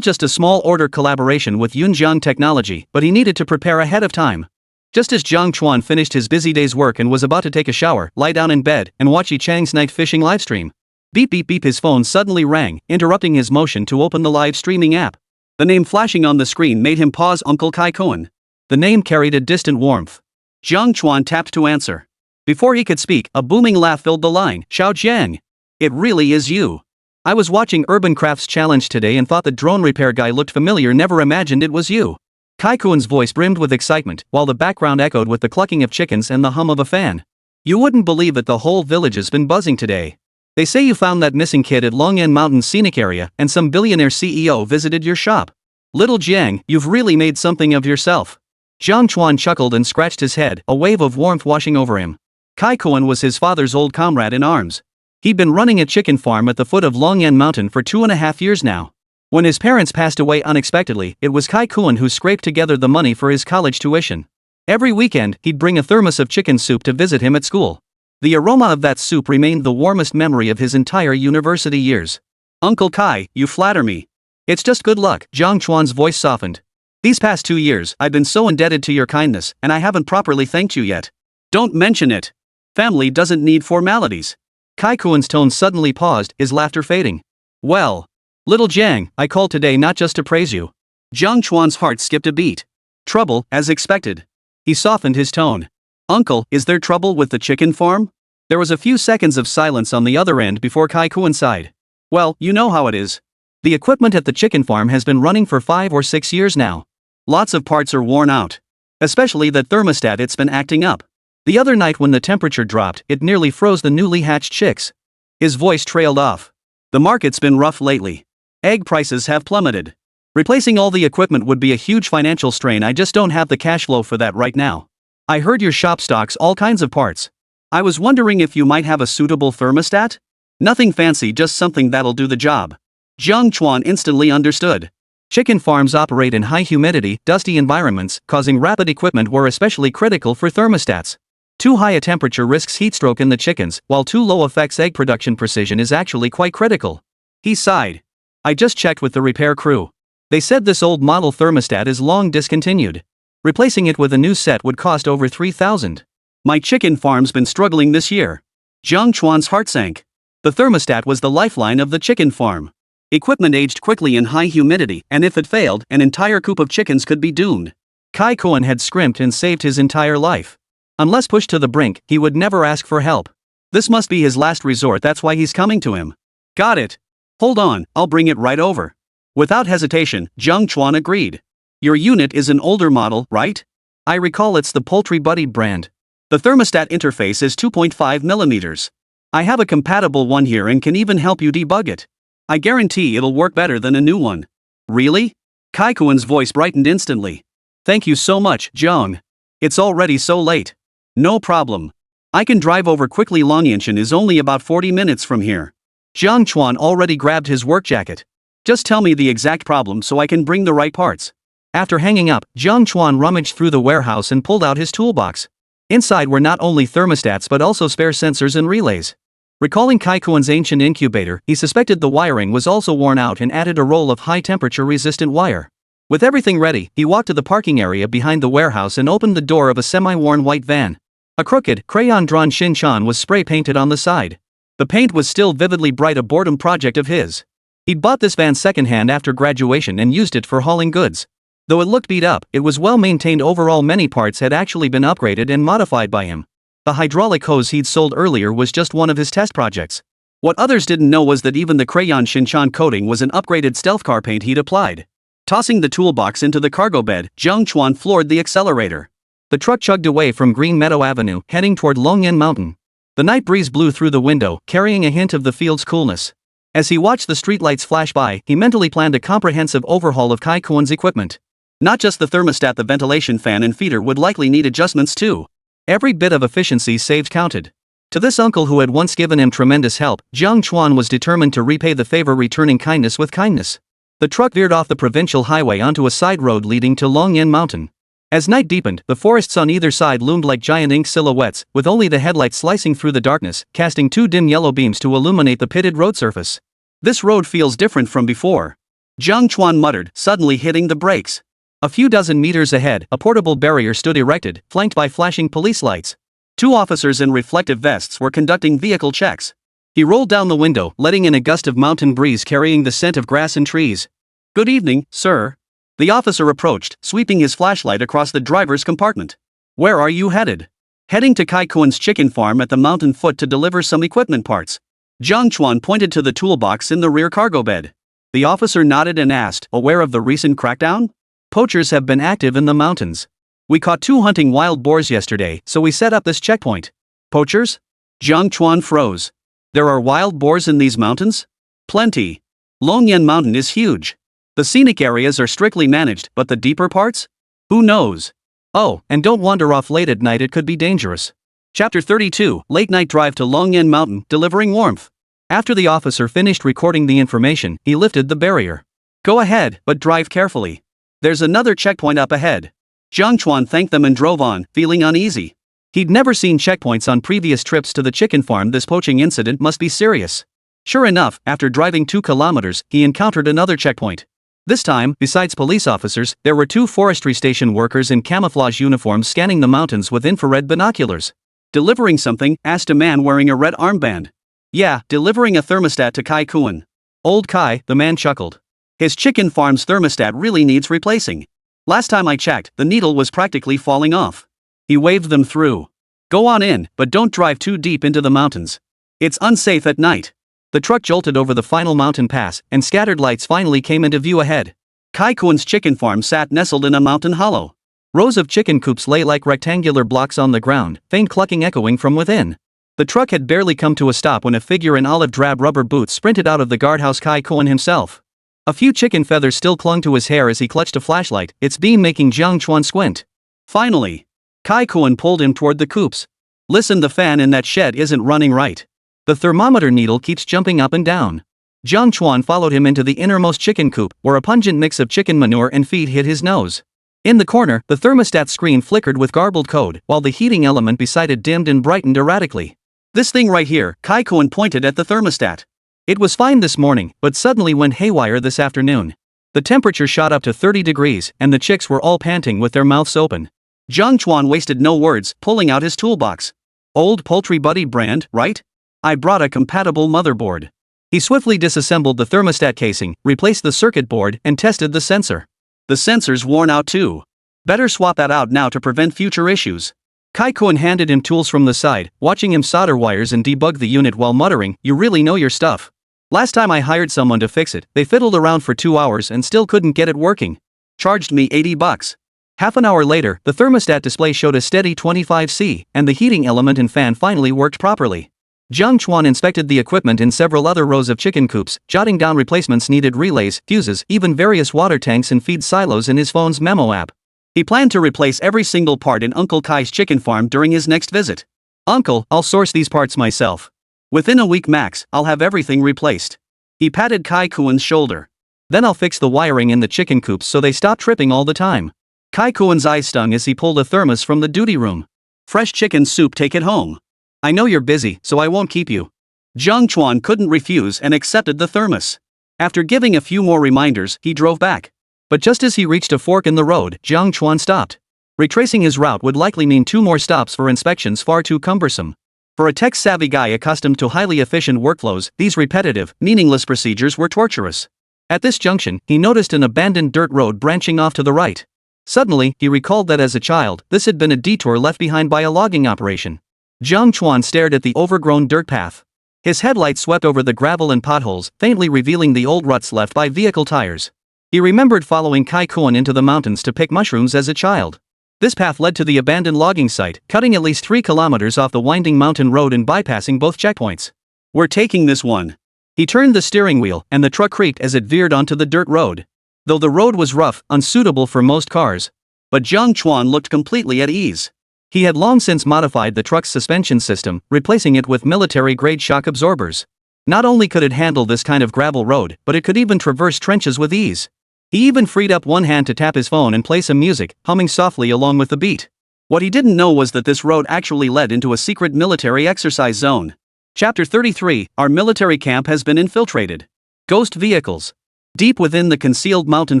just a small order collaboration with Yunjiang Technology, but he needed to prepare ahead of time. Just as Jiang Chuan finished his busy day's work and was about to take a shower, lie down in bed, and watch Yi Chang's night fishing livestream, beep beep beep, his phone suddenly rang, interrupting his motion to open the live streaming app. The name flashing on the screen made him pause. Uncle Kai Kuan. The name carried a distant warmth. Jiang Chuan tapped to answer. Before he could speak, a booming laugh filled the line. Xiao Jiang. It really is you. I was watching Urban Crafts Challenge today and thought the drone repair guy looked familiar, never imagined it was you. Kai Kuan's voice brimmed with excitement, while the background echoed with the clucking of chickens and the hum of a fan. You wouldn't believe it, the whole village has been buzzing today. They say you found that missing kid at Longyan Mountain Scenic Area, and some billionaire CEO visited your shop. Little Jiang, you've really made something of yourself. Jiang Chuan chuckled and scratched his head, a wave of warmth washing over him. Kai Kuan was his father's old comrade in arms. He'd been running a chicken farm at the foot of Longyan Mountain for 2.5 years now. When his parents passed away unexpectedly, it was Kai Kuan who scraped together the money for his college tuition. Every weekend, he'd bring a thermos of chicken soup to visit him at school. The aroma of that soup remained the warmest memory of his entire university years. Uncle Kai, you flatter me. It's just good luck. Jiang Chuan's voice softened. These past 2 years, I've been so indebted to your kindness, and I haven't properly thanked you yet. Don't mention it. Family doesn't need formalities. Kai Kuan's tone suddenly paused, his laughter fading. Well, little Jiang, I called today not just to praise you. Jiang Chuan's heart skipped a beat. Trouble, as expected. He softened his tone. Uncle, is there trouble with the chicken farm? There was a few seconds of silence on the other end before Kai Kuan sighed. Well, you know how it is. The equipment at the chicken farm has been running for 5 or 6 years now. Lots of parts are worn out. Especially the thermostat, it's been acting up. The other night when the temperature dropped, it nearly froze the newly hatched chicks. His voice trailed off. The market's been rough lately. Egg prices have plummeted. Replacing all the equipment would be a huge financial strain. I just don't have the cash flow for that right now. I heard your shop stocks all kinds of parts. I was wondering if you might have a suitable thermostat? Nothing fancy, just something that'll do the job. Jiang Chuan instantly understood. Chicken farms operate in high humidity, dusty environments, causing rapid equipment wear, especially critical for thermostats. Too high a temperature risks heatstroke in the chickens, while too low affects egg production. Precision is actually quite critical. He sighed. I just checked with the repair crew. They said this old model thermostat is long discontinued. Replacing it with a new set would cost over 3,000. My chicken farm's been struggling this year. Jiang Chuan's heart sank. The thermostat was the lifeline of the chicken farm. Equipment aged quickly in high humidity, and if it failed, an entire coop of chickens could be doomed. Kai Kuan had scrimped and saved his entire life. Unless pushed to the brink, he would never ask for help. This must be his last resort, that's why he's coming to him. Got it. Hold on, I'll bring it right over. Without hesitation, Jiang Chuan agreed. Your unit is an older model, right? I recall it's the Poultry Buddy brand. The thermostat interface is 2.5 millimeters. I have a compatible one here and can even help you debug it. I guarantee it'll work better than a new one. Really? Kai Kuan's voice brightened instantly. Thank you so much, Jiang. It's already so late. No problem. I can drive over quickly. Longyanshan is only about 40 minutes from here. Jiang Chuan already grabbed his work jacket. Just tell me the exact problem so I can bring the right parts. After hanging up, Jiang Chuan rummaged through the warehouse and pulled out his toolbox. Inside were not only thermostats but also spare sensors and relays. Recalling Kai Kuan's ancient incubator, he suspected the wiring was also worn out and added a roll of high-temperature resistant wire. With everything ready, he walked to the parking area behind the warehouse and opened the door of a semi-worn white van. A crooked, crayon-drawn Shin-chan was spray-painted on the side. The paint was still vividly bright, a boredom project of his. He'd bought this van secondhand after graduation and used it for hauling goods. Though it looked beat up, it was well maintained overall. Many parts had actually been upgraded and modified by him. The hydraulic hose he'd sold earlier was just one of his test projects. What others didn't know was that even the crayon Shin-chan coating was an upgraded stealth car paint he'd applied. Tossing the toolbox into the cargo bed, Jiang Chuan floored the accelerator. The truck chugged away from Green Meadow Avenue, heading toward Longyan Mountain. The night breeze blew through the window, carrying a hint of the field's coolness. As he watched the streetlights flash by, he mentally planned a comprehensive overhaul of Kai Kuan's equipment. Not just the thermostat, the ventilation fan and feeder would likely need adjustments too. Every bit of efficiency saved counted. To this uncle who had once given him tremendous help, Jiang Chuan was determined to repay the favor, returning kindness with kindness. The truck veered off the provincial highway onto a side road leading to Longyan Mountain. As night deepened, the forests on either side loomed like giant ink silhouettes, with only the headlights slicing through the darkness, casting two dim yellow beams to illuminate the pitted road surface. "This road feels different from before," Jiang Chuan muttered, suddenly hitting the brakes. A few dozen meters ahead, a portable barrier stood erected, flanked by flashing police lights. Two officers in reflective vests were conducting vehicle checks. He rolled down the window, letting in a gust of mountain breeze carrying the scent of grass and trees. "Good evening, sir." The officer approached, sweeping his flashlight across the driver's compartment. "Where are you headed?" "Heading to Kai Kuan's chicken farm at the mountain foot to deliver some equipment parts." Jiang Chuan pointed to the toolbox in the rear cargo bed. The officer nodded and asked, "Aware of the recent crackdown?" "Poachers have been active in the mountains. We caught 2 hunting wild boars yesterday, so we set up this checkpoint." "Poachers?" Jiang Chuan froze. "There are wild boars in these mountains?" "Plenty. Longyan Mountain is huge. The scenic areas are strictly managed, but the deeper parts? Who knows?" "Oh, and don't wander off late at night, it could be dangerous." Chapter 32, Late Night Drive to Longyan Mountain, Delivering Warmth. After the officer finished recording the information, he lifted the barrier. "Go ahead, but drive carefully. There's another checkpoint up ahead." Jiang Chuan thanked them and drove on, feeling uneasy. He'd never seen checkpoints on previous trips to the chicken farm. This poaching incident must be serious. Sure enough, after driving 2 kilometers, he encountered another checkpoint. This time, besides police officers, there were 2 forestry station workers in camouflage uniforms scanning the mountains with infrared binoculars. "Delivering something?" asked a man wearing a red armband. "Yeah, delivering a thermostat to Kai Kuan." "Old Kai," the man chuckled. "His chicken farm's thermostat really needs replacing. Last time I checked, the needle was practically falling off." He waved them through. "Go on in, but don't drive too deep into the mountains. It's unsafe at night." The truck jolted over the final mountain pass, and scattered lights finally came into view ahead. Kai Kuan's chicken farm sat nestled in a mountain hollow. Rows of chicken coops lay like rectangular blocks on the ground, faint clucking echoing from within. The truck had barely come to a stop when a figure in olive drab rubber boots sprinted out of the guardhouse. Kai Kuan himself. A few chicken feathers still clung to his hair as he clutched a flashlight, its beam making Jiang Chuan squint. Finally, Kai Kuan pulled him toward the coops. "Listen, the fan in that shed isn't running right. The thermometer needle keeps jumping up and down." Jiang Chuan followed him into the innermost chicken coop, where a pungent mix of chicken manure and feed hit his nose. In the corner, the thermostat screen flickered with garbled code, while the heating element beside it dimmed and brightened erratically. "This thing right here," Kai Kuan pointed at the thermostat. "It was fine this morning, but suddenly went haywire this afternoon. The temperature shot up to 30 degrees, and the chicks were all panting with their mouths open." Jiang Chuan wasted no words, pulling out his toolbox. "Old Poultry Buddy brand, right? I brought a compatible motherboard." He swiftly disassembled the thermostat casing, replaced the circuit board, and tested the sensor. "The sensor's worn out too. Better swap that out now to prevent future issues." Kai Kuan handed him tools from the side, watching him solder wires and debug the unit while muttering, "You really know your stuff. Last time I hired someone to fix it, they fiddled around for 2 hours and still couldn't get it working. Charged me $80. Half an hour later, the thermostat display showed a steady 25°C, and the heating element and fan finally worked properly. Jiang Chuan inspected the equipment in several other rows of chicken coops, jotting down replacements needed: relays, fuses, even various water tanks and feed silos in his phone's memo app. He planned to replace every single part in Uncle Kai's chicken farm during his next visit. "Uncle, I'll source these parts myself. Within a week max, I'll have everything replaced." He patted Kai Kuan's shoulder. "Then I'll fix the wiring in the chicken coops so they stop tripping all the time." Kai Kuan's eyes stung as he pulled a thermos from the duty room. "Fresh chicken soup, take it home. I know you're busy, so I won't keep you." Jiang Chuan couldn't refuse and accepted the thermos. After giving a few more reminders, he drove back. But just as he reached a fork in the road, Jiang Chuan stopped. Retracing his route would likely mean 2 more stops for inspections, far too cumbersome. For a tech-savvy guy accustomed to highly efficient workflows, these repetitive, meaningless procedures were torturous. At this junction, he noticed an abandoned dirt road branching off to the right. Suddenly, he recalled that as a child, this had been a detour left behind by a logging operation. Jiang Chuan stared at the overgrown dirt path. His headlight swept over the gravel and potholes, faintly revealing the old ruts left by vehicle tires. He remembered following Kai Kuan into the mountains to pick mushrooms as a child. This path led to the abandoned logging site, cutting at least 3 kilometers off the winding mountain road and bypassing both checkpoints. "We're taking this one." He turned the steering wheel, and the truck creaked as it veered onto the dirt road. Though the road was rough, unsuitable for most cars. But Jiang Chuan looked completely at ease. He had long since modified the truck's suspension system, replacing it with military-grade shock absorbers. Not only could it handle this kind of gravel road, but it could even traverse trenches with ease. He even freed up one hand to tap his phone and play some music, humming softly along with the beat. What he didn't know was that this road actually led into a secret military exercise zone. Chapter 33, Our military camp has been infiltrated. Ghost vehicles. Deep within the concealed mountain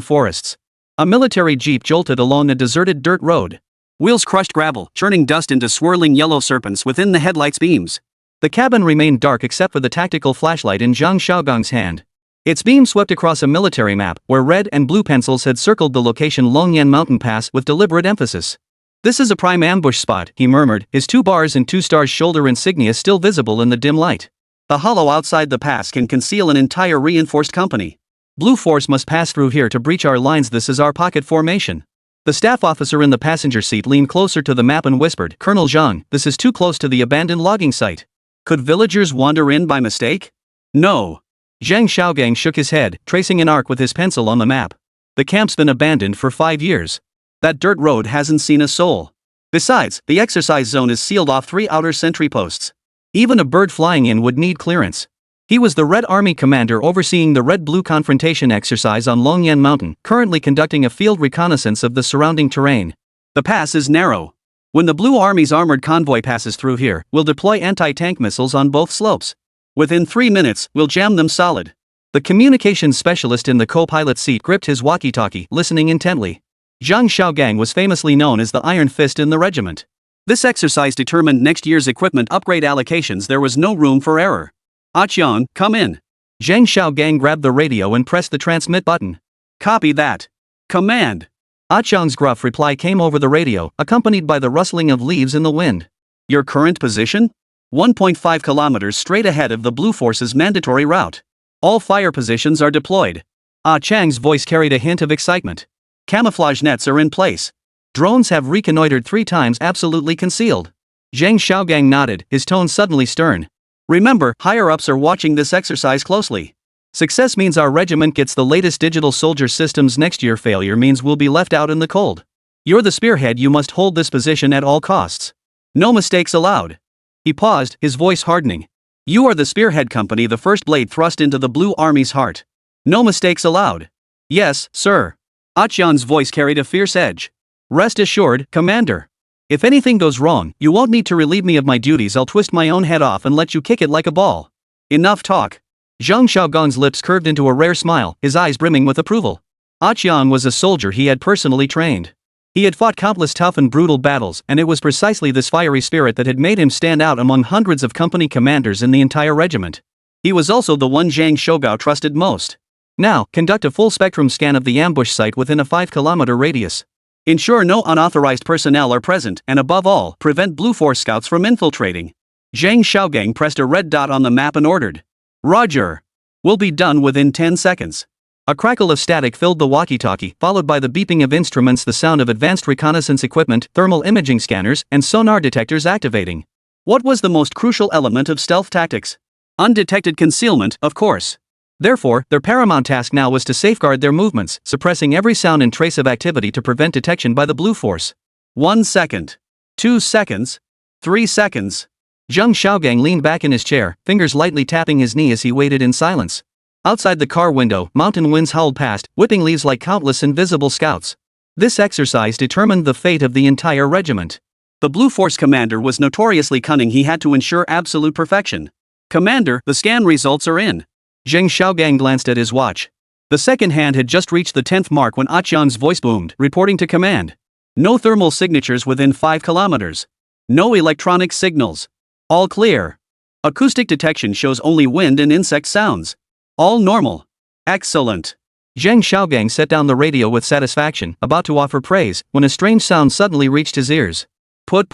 forests, a military jeep jolted along a deserted dirt road. Wheels crushed gravel, churning dust into swirling yellow serpents within the headlights' beams. The cabin remained dark except for the tactical flashlight in Jiang Chuan's hand. Its beam swept across a military map, where red and blue pencils had circled the location Longyan Mountain Pass with deliberate emphasis. "This is a prime ambush spot," he murmured, his 2 bars and 2 stars shoulder insignia still visible in the dim light. "The hollow outside the pass can conceal an entire reinforced company. Blue force must pass through here to breach our lines. This is our pocket formation." The staff officer in the passenger seat leaned closer to the map and whispered, "Colonel Zhang, this is too close to the abandoned logging site. Could villagers wander in by mistake?" "No." Zhang Xiaogang shook his head, tracing an arc with his pencil on the map. "The camp's been abandoned for 5 years. That dirt road hasn't seen a soul. Besides, the exercise zone is sealed off 3 outer sentry posts. Even a bird flying in would need clearance." He was the Red Army commander overseeing the Red-Blue confrontation exercise on Longyan Mountain, currently conducting a field reconnaissance of the surrounding terrain. "The pass is narrow. When the Blue Army's armored convoy passes through here, we'll deploy anti-tank missiles on both slopes. Within 3 minutes, we'll jam them solid." The communications specialist in the co-pilot seat gripped his walkie-talkie, listening intently. Jiang Xiaogang was famously known as the Iron Fist in the regiment. This exercise determined next year's equipment upgrade allocations. There was no room for error. "Jiang, come in." Zhang Xiaogang grabbed the radio and pressed the transmit button. "Copy that. Command." Jiang's gruff reply came over the radio, accompanied by the rustling of leaves in the wind. "Your current position? 1.5 kilometers straight ahead of the Blue Force's mandatory route. All fire positions are deployed." Chang's voice carried a hint of excitement. "Camouflage nets are in place. Drones have reconnoitered 3 times absolutely concealed." Zhang Xiaogang nodded, his tone suddenly stern. "Remember, higher-ups are watching this exercise closely. Success means our regiment gets the latest digital soldier systems next year. Failure means we'll be left out in the cold. You're the spearhead. You must hold this position at all costs. No mistakes allowed." He paused, his voice hardening. "You are the spearhead company, the first blade thrust into the Blue Army's heart. No mistakes allowed." "Yes, sir." Jiang's voice carried a fierce edge. "Rest assured, Commander. If anything goes wrong, you won't need to relieve me of my duties. I'll twist my own head off and let you kick it like a ball." "Enough talk." Zhang Xiaogang's lips curved into a rare smile, his eyes brimming with approval. Jiang was a soldier he had personally trained. He had fought countless tough and brutal battles, and it was precisely this fiery spirit that had made him stand out among hundreds of company commanders in the entire regiment. He was also the one Zhang Shogao trusted most. "Now, conduct a full-spectrum scan of the ambush site within a 5-kilometer radius. Ensure no unauthorized personnel are present, and above all, prevent Blue Force scouts from infiltrating." Zhang Xiaogang pressed a red dot on the map and ordered. "Roger. We'll be done within 10 seconds." A crackle of static filled the walkie-talkie, followed by the beeping of instruments, the sound of advanced reconnaissance equipment, thermal imaging scanners, and sonar detectors activating. What was the most crucial element of stealth tactics? Undetected concealment, of course. Therefore, their paramount task now was to safeguard their movements, suppressing every sound and trace of activity to prevent detection by the Blue Force. 1 second. 2 seconds. 3 seconds. Zhang Xiaogang leaned back in his chair, fingers lightly tapping his knee as he waited in silence. Outside the car window, mountain winds howled past, whipping leaves like countless invisible scouts. This exercise determined the fate of the entire regiment. The Blue Force commander was notoriously cunning. He had to ensure absolute perfection. "Commander, the scan results are in." Zhang Xiaogang glanced at his watch. The second hand had just reached the 10th mark when Jiang's voice boomed, reporting to command. "No thermal signatures within 5 kilometers. No electronic signals. All clear. Acoustic detection shows only wind and insect sounds. All normal." "Excellent." Zhang Xiaogang set down the radio with satisfaction, about to offer praise, when a strange sound suddenly reached his ears. Put.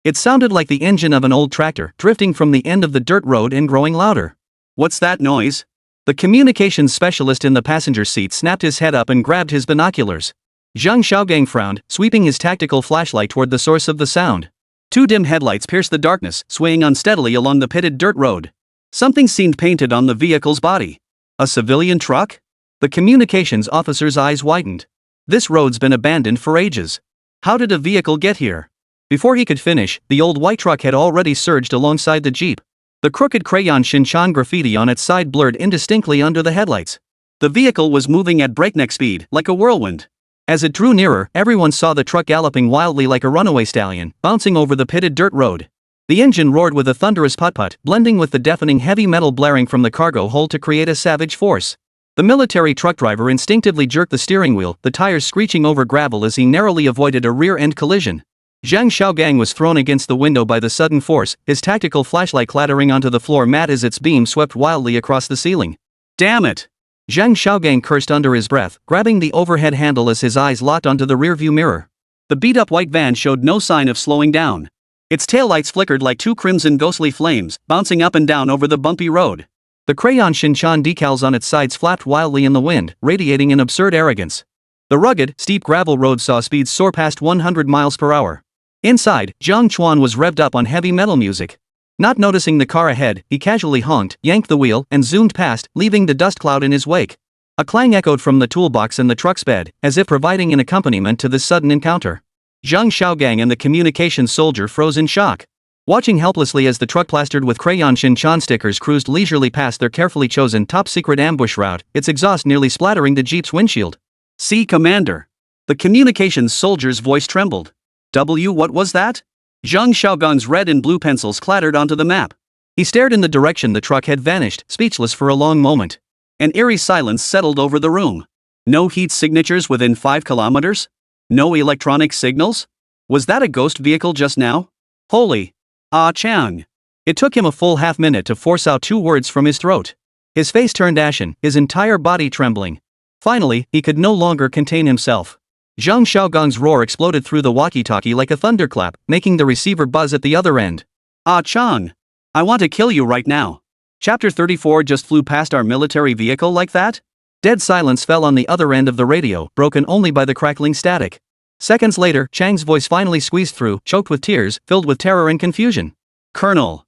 It sounded like the engine of an old tractor, drifting from the end of the dirt road and growing louder. "What's that noise?" The communications specialist in the passenger seat snapped his head up and grabbed his binoculars. Zhang Xiaogang frowned, sweeping his tactical flashlight toward the source of the sound. 2 dim headlights pierced the darkness, swaying unsteadily along the pitted dirt road. Something seemed painted on the vehicle's body. A civilian truck? The communications officer's eyes widened. This road's been abandoned for ages. How did a vehicle get here? Before he could finish, the old white truck had already surged alongside the jeep. The crooked crayon Shinchan graffiti on its side blurred indistinctly under the headlights. The vehicle was moving at breakneck speed, like a whirlwind. As it drew nearer, everyone saw the truck galloping wildly like a runaway stallion, bouncing over the pitted dirt road. The engine roared with a thunderous putt-putt, blending with the deafening heavy metal blaring from the cargo hold to create a savage force. The military truck driver instinctively jerked the steering wheel, the tires screeching over gravel as he narrowly avoided a rear-end collision. Zhang Xiaogang was thrown against the window by the sudden force, his tactical flashlight clattering onto the floor mat as its beam swept wildly across the ceiling. "Damn it!" Zhang Xiaogang cursed under his breath, grabbing the overhead handle as his eyes locked onto the rearview mirror. The beat-up white van showed no sign of slowing down. Its taillights flickered like two crimson ghostly flames, bouncing up and down over the bumpy road. The crayon Shinchan decals on its sides flapped wildly in the wind, radiating an absurd arrogance. The rugged, steep gravel road saw speeds soar past 100 miles per hour. Inside, Jiang Chuan was revved up on heavy metal music. Not noticing the car ahead, he casually honked, yanked the wheel, and zoomed past, leaving the dust cloud in his wake. A clang echoed from the toolbox and the truck's bed, as if providing an accompaniment to this sudden encounter. Zhang Xiaogang and the communications soldier froze in shock. Watching helplessly as the truck plastered with crayon Shinchan stickers cruised leisurely past their carefully chosen top-secret ambush route, its exhaust nearly splattering the Jeep's windshield. "See, Commander." The communications soldier's voice trembled. What was that?" Zhang Xiaogang's red and blue pencils clattered onto the map. He stared in the direction the truck had vanished, speechless for a long moment. An eerie silence settled over the room. No heat signatures within 5 kilometers? No electronic signals? Was that a ghost vehicle just now? Holy! Ah Chang! It took him a full half-minute to force out 2 words from his throat. His face turned ashen, his entire body trembling. Finally, he could no longer contain himself. Zhang Xiaogang's roar exploded through the walkie-talkie like a thunderclap, making the receiver buzz at the other end. "Ah Chang! I want to kill you right now. Chapter 34 just flew past our military vehicle like that?" Dead silence fell on the other end of the radio, broken only by the crackling static. Seconds later, Chang's voice finally squeezed through, choked with tears, filled with terror and confusion. Colonel,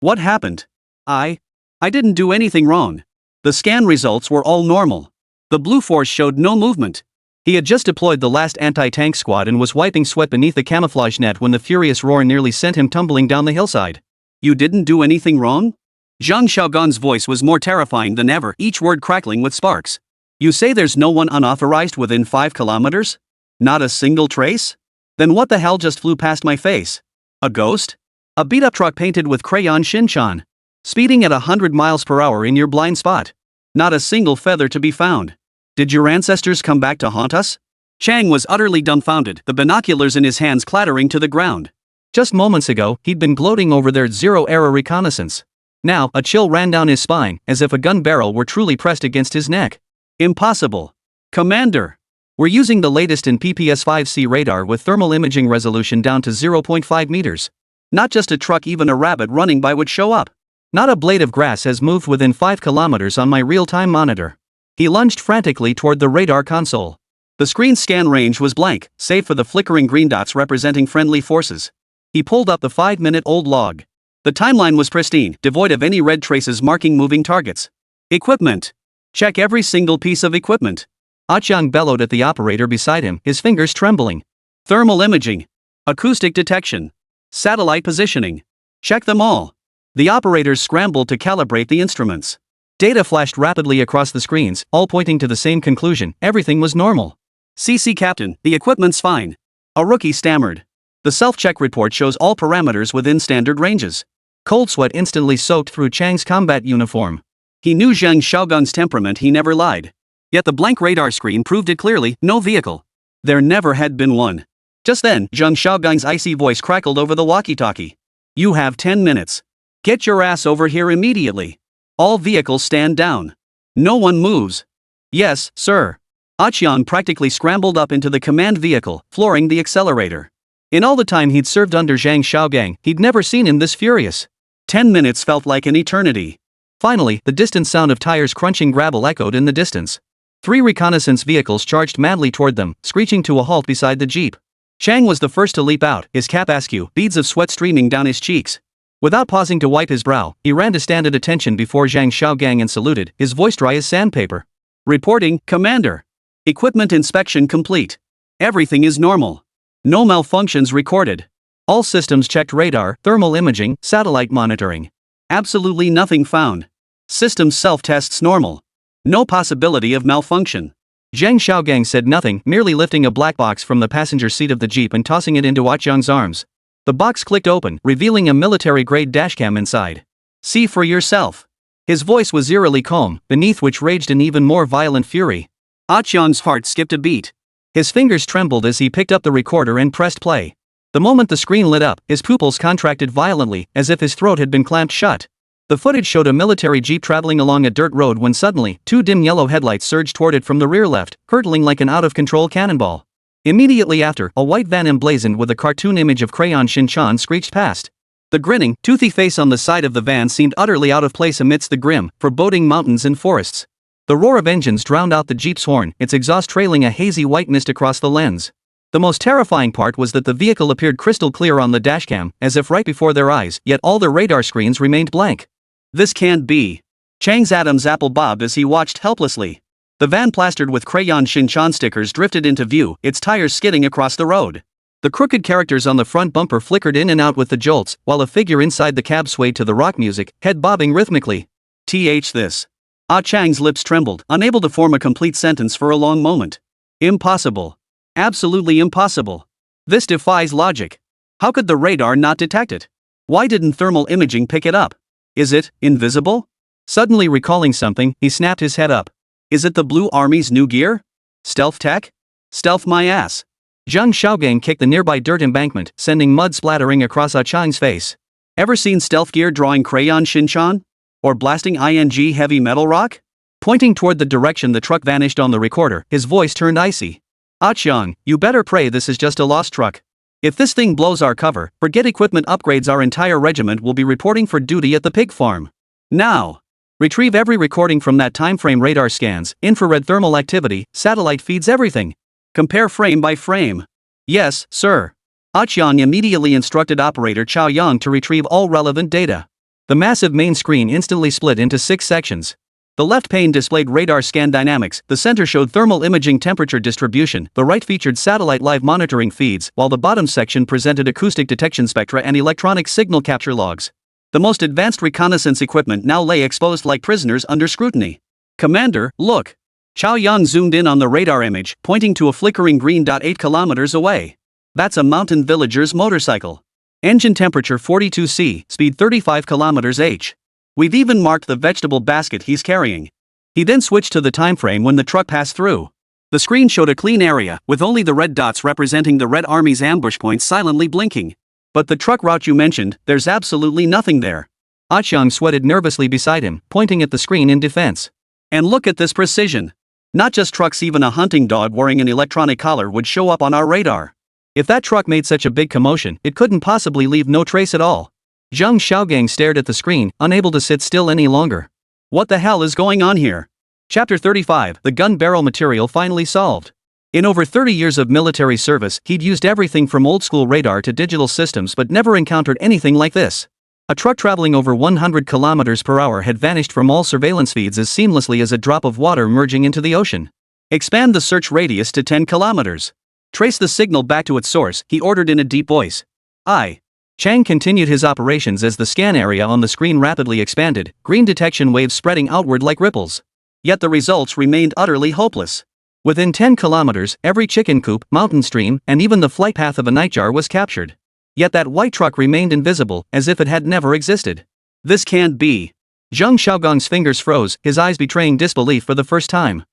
what happened? I didn't do anything wrong. The scan results were all normal. The blue force showed no movement. He had just deployed the last anti-tank squad and was wiping sweat beneath the camouflage net when the furious roar nearly sent him tumbling down the hillside. "You didn't do anything wrong?" Zhang Xiaogang's voice was more terrifying than ever, each word crackling with sparks. "You say there's no one unauthorized within 5 kilometers? Not a single trace? Then what the hell just flew past my face? A ghost? A beat-up truck painted with crayon Shinchan? Speeding at 100 miles per hour in your blind spot? Not a single feather to be found. Did your ancestors come back to haunt us?" Chang was utterly dumbfounded, the binoculars in his hands clattering to the ground. Just moments ago, he'd been gloating over their zero-error reconnaissance. Now, a chill ran down his spine, as if a gun barrel were truly pressed against his neck. "Impossible. Commander. We're using the latest in PPS-5C radar with thermal imaging resolution down to 0.5 meters. Not just a truck, even a rabbit running by would show up. Not a blade of grass has moved within 5 kilometers on my real-time monitor." He lunged frantically toward the radar console. The screen's scan range was blank, save for the flickering green dots representing friendly forces. He pulled up the 5-minute-old log. The timeline was pristine, devoid of any red traces marking moving targets. "Equipment. Check every single piece of equipment." Aqiang bellowed at the operator beside him, his fingers trembling. "Thermal imaging. Acoustic detection. Satellite positioning. Check them all." The operators scrambled to calibrate the instruments. Data flashed rapidly across the screens, all pointing to the same conclusion: everything was normal. "CC Captain, the equipment's fine." A rookie stammered. "The self-check report shows all parameters within standard ranges." Cold sweat instantly soaked through Chang's combat uniform. He knew Zhang Xiaogang's temperament, he never lied. Yet the blank radar screen proved it clearly: no vehicle. There never had been one. Just then, Zhang Xiaogang's icy voice crackled over the walkie-talkie. "You have 10 minutes. Get your ass over here immediately. All vehicles stand down. No one moves." "Yes, sir." Aqiang practically scrambled up into the command vehicle, flooring the accelerator. In all the time he'd served under Zhang Xiaogang, he'd never seen him this furious. 10 minutes felt like an eternity. Finally, the distant sound of tires crunching gravel echoed in the distance. 3 reconnaissance vehicles charged madly toward them, screeching to a halt beside the Jeep. Chang was the first to leap out, his cap askew, beads of sweat streaming down his cheeks. Without pausing to wipe his brow, he ran to stand at attention before Zhang Xiaogang and saluted, his voice dry as sandpaper. "Reporting, Commander. Equipment inspection complete. Everything is normal. No malfunctions recorded. All systems checked: radar, thermal imaging, satellite monitoring. Absolutely nothing found. System self-tests normal. No possibility of malfunction. Zhang Xiaogang said nothing, merely lifting a black box from the passenger seat of the jeep and tossing it into Jiang's arms. The box clicked open, revealing a military-grade dashcam inside. See for yourself. His voice was eerily calm, beneath which raged an even more violent fury. Jiang's heart skipped a beat. His fingers trembled as he picked up the recorder and pressed play. The moment the screen lit up, his pupils contracted violently, as if his throat had been clamped shut. The footage showed a military jeep traveling along a dirt road when suddenly, two dim yellow headlights surged toward it from the rear left, hurtling like an out-of-control cannonball. Immediately after, a white van emblazoned with a cartoon image of Crayon Shin-chan screeched past. The grinning, toothy face on the side of the van seemed utterly out of place amidst the grim, foreboding mountains and forests. The roar of engines drowned out the jeep's horn, its exhaust trailing a hazy white mist across the lens. The most terrifying part was that the vehicle appeared crystal clear on the dashcam, as if right before their eyes, yet all their radar screens remained blank. This can't be. Chang's Adam's apple bobbed as he watched helplessly. The van, plastered with Crayon Shin-chan stickers, drifted into view, its tires skidding across the road. The crooked characters on the front bumper flickered in and out with the jolts, while a figure inside the cab swayed to the rock music, head bobbing rhythmically. This. Chang's lips trembled, unable to form a complete sentence for a long moment. Impossible. Absolutely impossible. This defies logic. How could the radar not detect it? Why didn't thermal imaging pick it up? Is it invisible? Suddenly recalling something, he snapped his head up. Is it the Blue Army's new gear? Stealth tech? Stealth my ass. Zhang Xiaogang kicked the nearby dirt embankment, sending mud splattering across Chang's face. Ever seen stealth gear drawing Crayon Shin-chan? Or blasting ing heavy metal rock? Pointing toward the direction the truck vanished on the recorder, his voice turned icy. Chiang, you better pray this is just a lost truck. If this thing blows our cover, forget equipment upgrades, our entire regiment will be reporting for duty at the pig farm. Now! Retrieve every recording from that timeframe: radar scans, infrared thermal activity, satellite feeds, everything. Compare frame by frame. Yes, sir. Chiang immediately instructed operator Chao Yang to retrieve all relevant data. The massive main screen instantly split into 6 sections. The left pane displayed radar scan dynamics, the center showed thermal imaging temperature distribution, the right featured satellite live monitoring feeds, while the bottom section presented acoustic detection spectra and electronic signal capture logs. The most advanced reconnaissance equipment now lay exposed like prisoners under scrutiny. Commander, look! Chao Yang zoomed in on the radar image, pointing to a flickering green dot 8 kilometers away. That's a mountain villager's motorcycle. Engine temperature 42°C, speed 35 km/h. We've even marked the vegetable basket he's carrying. He then switched to the timeframe when the truck passed through. The screen showed a clean area, with only the red dots representing the Red Army's ambush points silently blinking. But the truck route you mentioned, there's absolutely nothing there. Chiang sweated nervously beside him, pointing at the screen in defense. And look at this precision. Not just trucks, even a hunting dog wearing an electronic collar would show up on our radar. If that truck made such a big commotion, it couldn't possibly leave no trace at all. Zhang Xiaogang stared at the screen, unable to sit still any longer. What the hell is going on here? Chapter 35, the gun barrel material finally solved. In over 30 years of military service, he'd used everything from old-school radar to digital systems but never encountered anything like this. A truck traveling over 100 km/h had vanished from all surveillance feeds as seamlessly as a drop of water merging into the ocean. Expand the search radius to 10 kilometers. Trace the signal back to its source, he ordered in a deep voice. Chang continued his operations as the scan area on the screen rapidly expanded, green detection waves spreading outward like ripples. Yet the results remained utterly hopeless. Within 10 kilometers, every chicken coop, mountain stream, and even the flight path of a nightjar was captured. Yet that white truck remained invisible, as if it had never existed. This can't be. Zhang Xiaogang's fingers froze, his eyes betraying disbelief for the first time.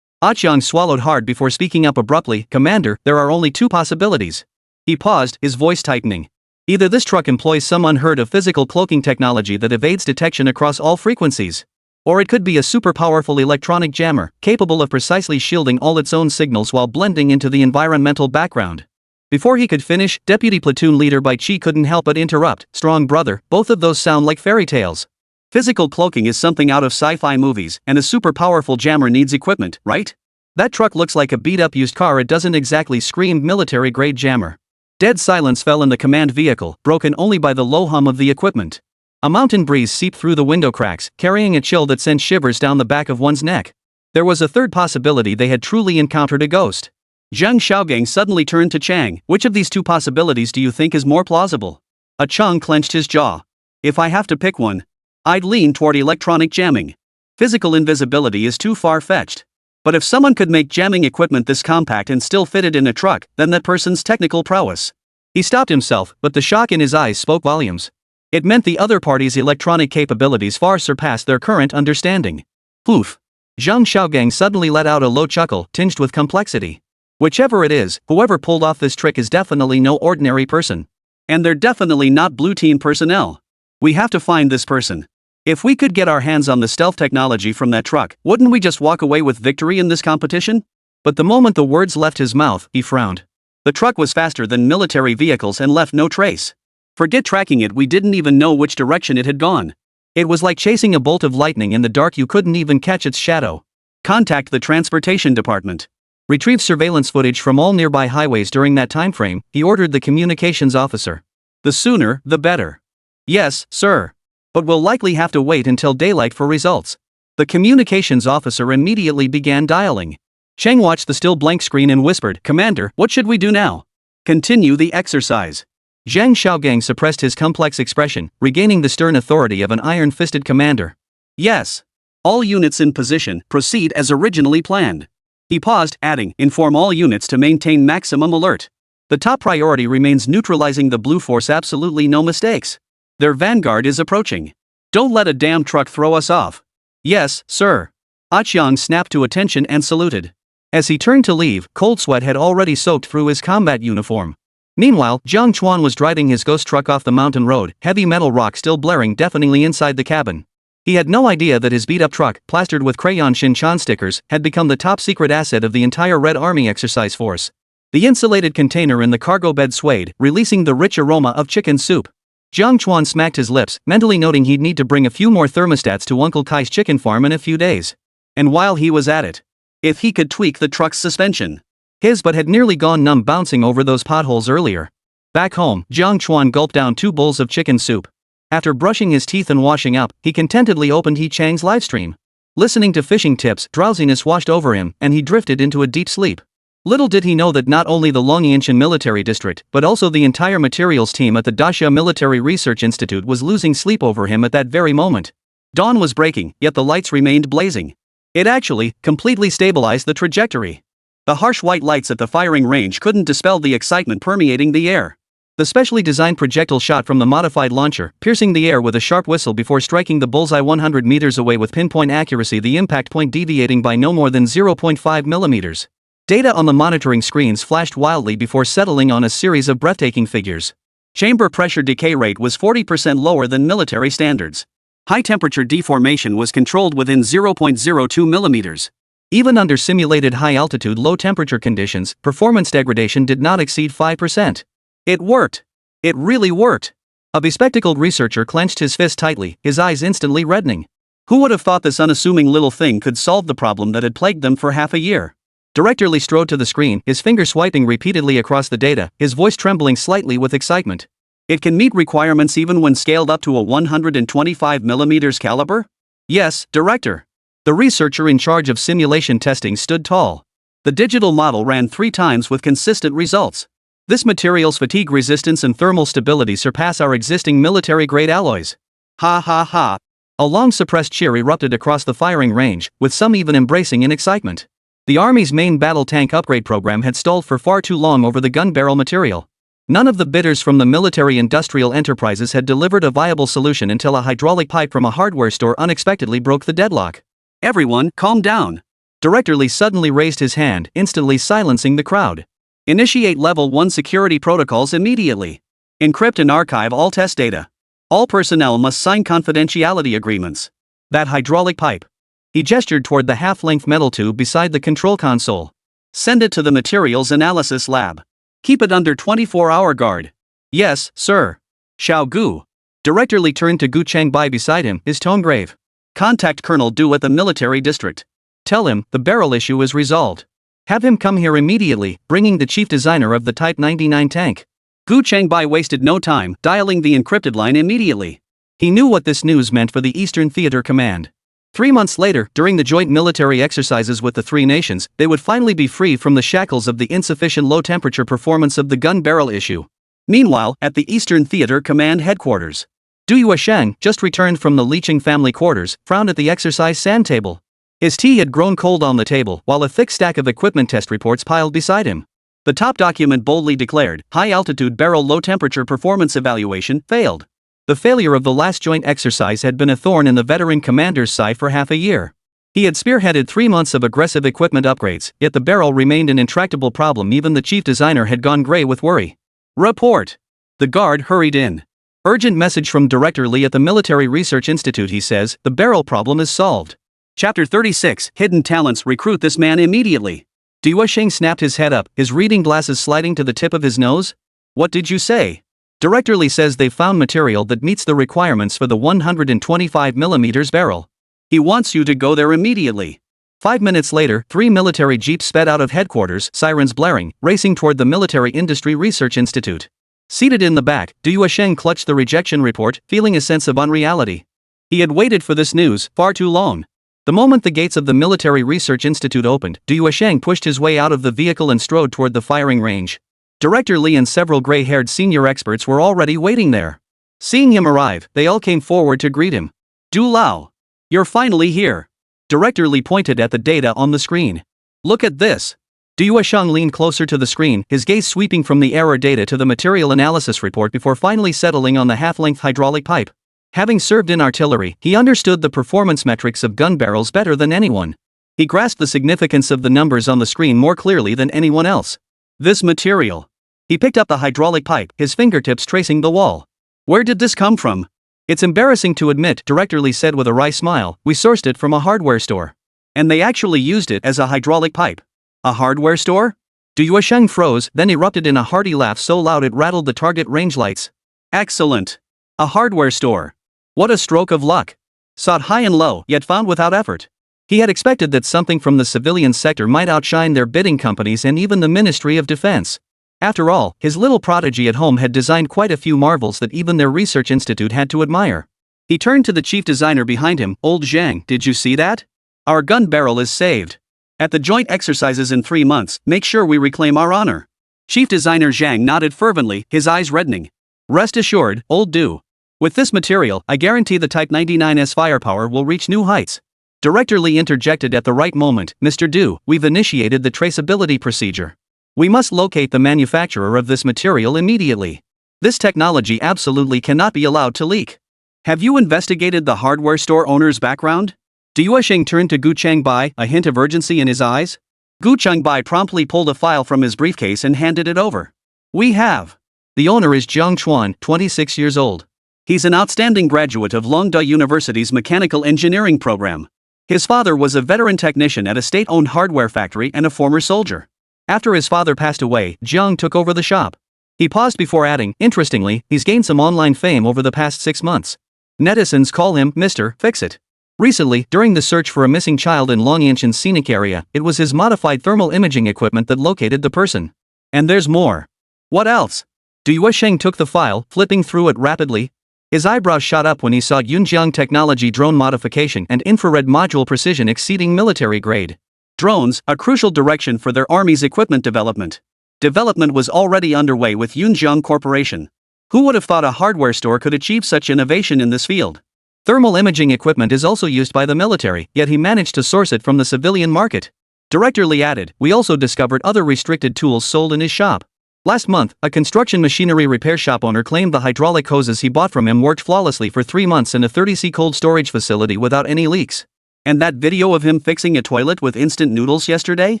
Chiang swallowed hard before speaking up abruptly. Commander, there are only 2 possibilities. He paused, his voice tightening. Either this truck employs some unheard of physical cloaking technology that evades detection across all frequencies. Or it could be a super powerful electronic jammer, capable of precisely shielding all its own signals while blending into the environmental background. Before he could finish, Deputy Platoon Leader Bai Chi couldn't help but interrupt. Strong brother, both of those sound like fairy tales. Physical cloaking is something out of sci-fi movies, and a super powerful jammer needs equipment, right? That truck looks like a beat-up used car, it doesn't exactly scream military-grade jammer. Dead silence fell in the command vehicle, broken only by the low hum of the equipment. A mountain breeze seeped through the window cracks, carrying a chill that sent shivers down the back of one's neck. There was a third possibility: they had truly encountered a ghost. Zheng Xiaogang suddenly turned to Chang. Which of these two possibilities do you think is more plausible? Chang clenched his jaw. If I have to pick one, I'd lean toward electronic jamming. Physical invisibility is too far-fetched. But if someone could make jamming equipment this compact and still fit it in a truck, then that person's technical prowess. He stopped himself, but the shock in his eyes spoke volumes. It meant the other party's electronic capabilities far surpassed their current understanding. Poof! Zheng Xiaogang suddenly let out a low chuckle, tinged with complexity. Whichever it is, whoever pulled off this trick is definitely no ordinary person. And they're definitely not Blue Team personnel. We have to find this person. If we could get our hands on the stealth technology from that truck, wouldn't we just walk away with victory in this competition? But the moment the words left his mouth, he frowned. The truck was faster than military vehicles and left no trace. Forget tracking it, we didn't even know which direction it had gone. It was like chasing a bolt of lightning in the dark, you couldn't even catch its shadow. Contact the transportation department. Retrieve surveillance footage from all nearby highways during that time frame, he ordered the communications officer. The sooner, the better. Yes, sir. But we'll likely have to wait until daylight for results. The communications officer immediately began dialing. Cheng watched the still blank screen and whispered, Commander, what should we do now? Continue the exercise. Zheng Xiaogang suppressed his complex expression, regaining the stern authority of an iron-fisted commander. Yes. All units in position, proceed as originally planned. He paused, adding, inform all units to maintain maximum alert. The top priority remains neutralizing the blue force, absolutely no mistakes. Their vanguard is approaching. Don't let a damn truck throw us off. Yes, sir. Qiang snapped to attention and saluted. As he turned to leave, cold sweat had already soaked through his combat uniform. Meanwhile, Jiang Chuan was driving his ghost truck off the mountain road, heavy metal rock still blaring deafeningly inside the cabin. He had no idea that his beat-up truck, plastered with crayon Shin-chan stickers, had become the top-secret asset of the entire Red Army exercise force. The insulated container in the cargo bed swayed, releasing the rich aroma of chicken soup. Jiang Chuan smacked his lips, mentally noting he'd need to bring a few more thermostats to Uncle Kai's chicken farm in a few days. And while he was at it, if he could tweak the truck's suspension. His butt had nearly gone numb bouncing over those potholes earlier. Back home, Jiang Chuan gulped down 2 bowls of chicken soup. After brushing his teeth and washing up, he contentedly opened He Chang's livestream. Listening to fishing tips, drowsiness washed over him, and he drifted into a deep sleep. Little did he know that not only the Longguo military district, but also the entire materials team at the Daxia Military Research Institute was losing sleep over him at that very moment. Dawn was breaking, yet the lights remained blazing. It actually completely stabilized the trajectory. The harsh white lights at the firing range couldn't dispel the excitement permeating the air. The specially designed projectile shot from the modified launcher, piercing the air with a sharp whistle before striking the bullseye 100 meters away with pinpoint accuracy, the impact point deviating by no more than 0.5 millimeters. Data on the monitoring screens flashed wildly before settling on a series of breathtaking figures. Chamber pressure decay rate was 40% lower than military standards. High temperature deformation was controlled within 0.02 millimeters. Even under simulated high-altitude low-temperature conditions, performance degradation did not exceed 5%. It worked. It really worked. A bespectacled researcher clenched his fist tightly, his eyes instantly reddening. Who would have thought this unassuming little thing could solve the problem that had plagued them for half a year? Director Lee strode to the screen, his finger swiping repeatedly across the data, his voice trembling slightly with excitement. It can meet requirements even when scaled up to a 125mm caliber? Yes, Director. The researcher in charge of simulation testing stood tall. The digital model ran 3 times with consistent results. This material's fatigue resistance and thermal stability surpass our existing military-grade alloys. Ha ha ha. A long suppressed cheer erupted across the firing range, with some even embracing in excitement. The Army's main battle tank upgrade program had stalled for far too long over the gun barrel material. None of the bidders from the military-industrial enterprises had delivered a viable solution until a hydraulic pipe from a hardware store unexpectedly broke the deadlock. Everyone, calm down. Director Lee suddenly raised his hand, instantly silencing the crowd. Initiate Level 1 security protocols immediately. Encrypt and archive all test data. All personnel must sign confidentiality agreements. That hydraulic pipe. He gestured toward the half-length metal tube beside the control console. Send it to the materials analysis lab. Keep it under 24-hour guard. Yes, sir. Xiao Gu. Director Lee turned to Gu Changbai beside him, his tone grave. Contact Colonel Du at the military district. Tell him the barrel issue is resolved. Have him come here immediately, bringing the chief designer of the Type 99 tank. Gu Changbai wasted no time, dialing the encrypted line immediately. He knew what this news meant for the Eastern Theater Command. 3 months later, during the joint military exercises with the three nations, they would finally be free from the shackles of the insufficient low-temperature performance of the gun barrel issue. Meanwhile, at the Eastern Theater Command Headquarters, Du Yuesheng, just returned from the Liqing family quarters, frowned at the exercise sand table. His tea had grown cold on the table, while a thick stack of equipment test reports piled beside him. The top document boldly declared, high-altitude barrel low-temperature performance evaluation, failed. The failure of the last joint exercise had been a thorn in the veteran commander's side for half a year. He had spearheaded 3 months of aggressive equipment upgrades, yet the barrel remained an intractable problem. Even the chief designer had gone gray with worry. Report. The guard hurried in. Urgent message from Director Li at the Military Research Institute. He says, the barrel problem is solved. Chapter 36, Hidden Talents. Recruit this man immediately. Du Yuesheng snapped his head up, his reading glasses sliding to the tip of his nose. What did you say? Director Li says they've found material that meets the requirements for the 125mm barrel. He wants you to go there immediately. 5 minutes later, 3 military jeeps sped out of headquarters, sirens blaring, racing toward the Military Industry Research Institute. Seated in the back, Du Yuesheng clutched the rejection report, feeling a sense of unreality. He had waited for this news far too long. The moment the gates of the Military Research Institute opened, Du Yuesheng pushed his way out of the vehicle and strode toward the firing range. Director Li and several gray-haired senior experts were already waiting there. Seeing him arrive, they all came forward to greet him. Du Lao. You're finally here. Director Li pointed at the data on the screen. Look at this. Du Yuesheng leaned closer to the screen, his gaze sweeping from the error data to the material analysis report before finally settling on the half-length hydraulic pipe. Having served in artillery, he understood the performance metrics of gun barrels better than anyone. He grasped the significance of the numbers on the screen more clearly than anyone else. This material. He picked up the hydraulic pipe, his fingertips tracing the wall. Where did this come from? It's embarrassing to admit, Director Li said with a wry smile, we sourced it from a hardware store. And they actually used it as a hydraulic pipe. A hardware store? Du Yuesheng froze, then erupted in a hearty laugh so loud it rattled the target range lights. Excellent. A hardware store. What a stroke of luck. Sought high and low, yet found without effort. He had expected that something from the civilian sector might outshine their bidding companies and even the Ministry of Defense. After all, his little prodigy at home had designed quite a few marvels that even their research institute had to admire. He turned to the chief designer behind him, Old Zhang, did you see that? Our gun barrel is saved. At the joint exercises in 3 months, make sure we reclaim our honor. Chief designer Zhang nodded fervently, his eyes reddening. Rest assured, old Du. With this material, I guarantee the Type 99's firepower will reach new heights. Director Li interjected at the right moment, Mr. Du, we've initiated the traceability procedure. We must locate the manufacturer of this material immediately. This technology absolutely cannot be allowed to leak. Have you investigated the hardware store owner's background? Du Yuesheng turned to Gu Changbai, a hint of urgency in his eyes. Gu Changbai promptly pulled a file from his briefcase and handed it over. We have. The owner is Jiang Chuan, 26 years old. He's an outstanding graduate of Longguo University's mechanical engineering program. His father was a veteran technician at a state-owned hardware factory and a former soldier. After his father passed away, Jiang took over the shop. He paused before adding, interestingly, he's gained some online fame over the past 6 months. Netizens call him Mr. Fix-It. Recently, during the search for a missing child in Longyanshan's scenic area, it was his modified thermal imaging equipment that located the person. And there's more. What else? Du Yuesheng took the file, flipping through it rapidly. His eyebrows shot up when he saw Yunjiang technology drone modification and infrared module precision exceeding military grade. Drones, a crucial direction for their army's equipment development. Development was already underway with Yunjiang Corporation. Who would have thought a hardware store could achieve such innovation in this field? Thermal imaging equipment is also used by the military, yet he managed to source it from the civilian market. Director Li added, we also discovered other restricted tools sold in his shop. Last month, a construction machinery repair shop owner claimed the hydraulic hoses he bought from him worked flawlessly for 3 months in a 30°C cold storage facility without any leaks. And that video of him fixing a toilet with instant noodles yesterday?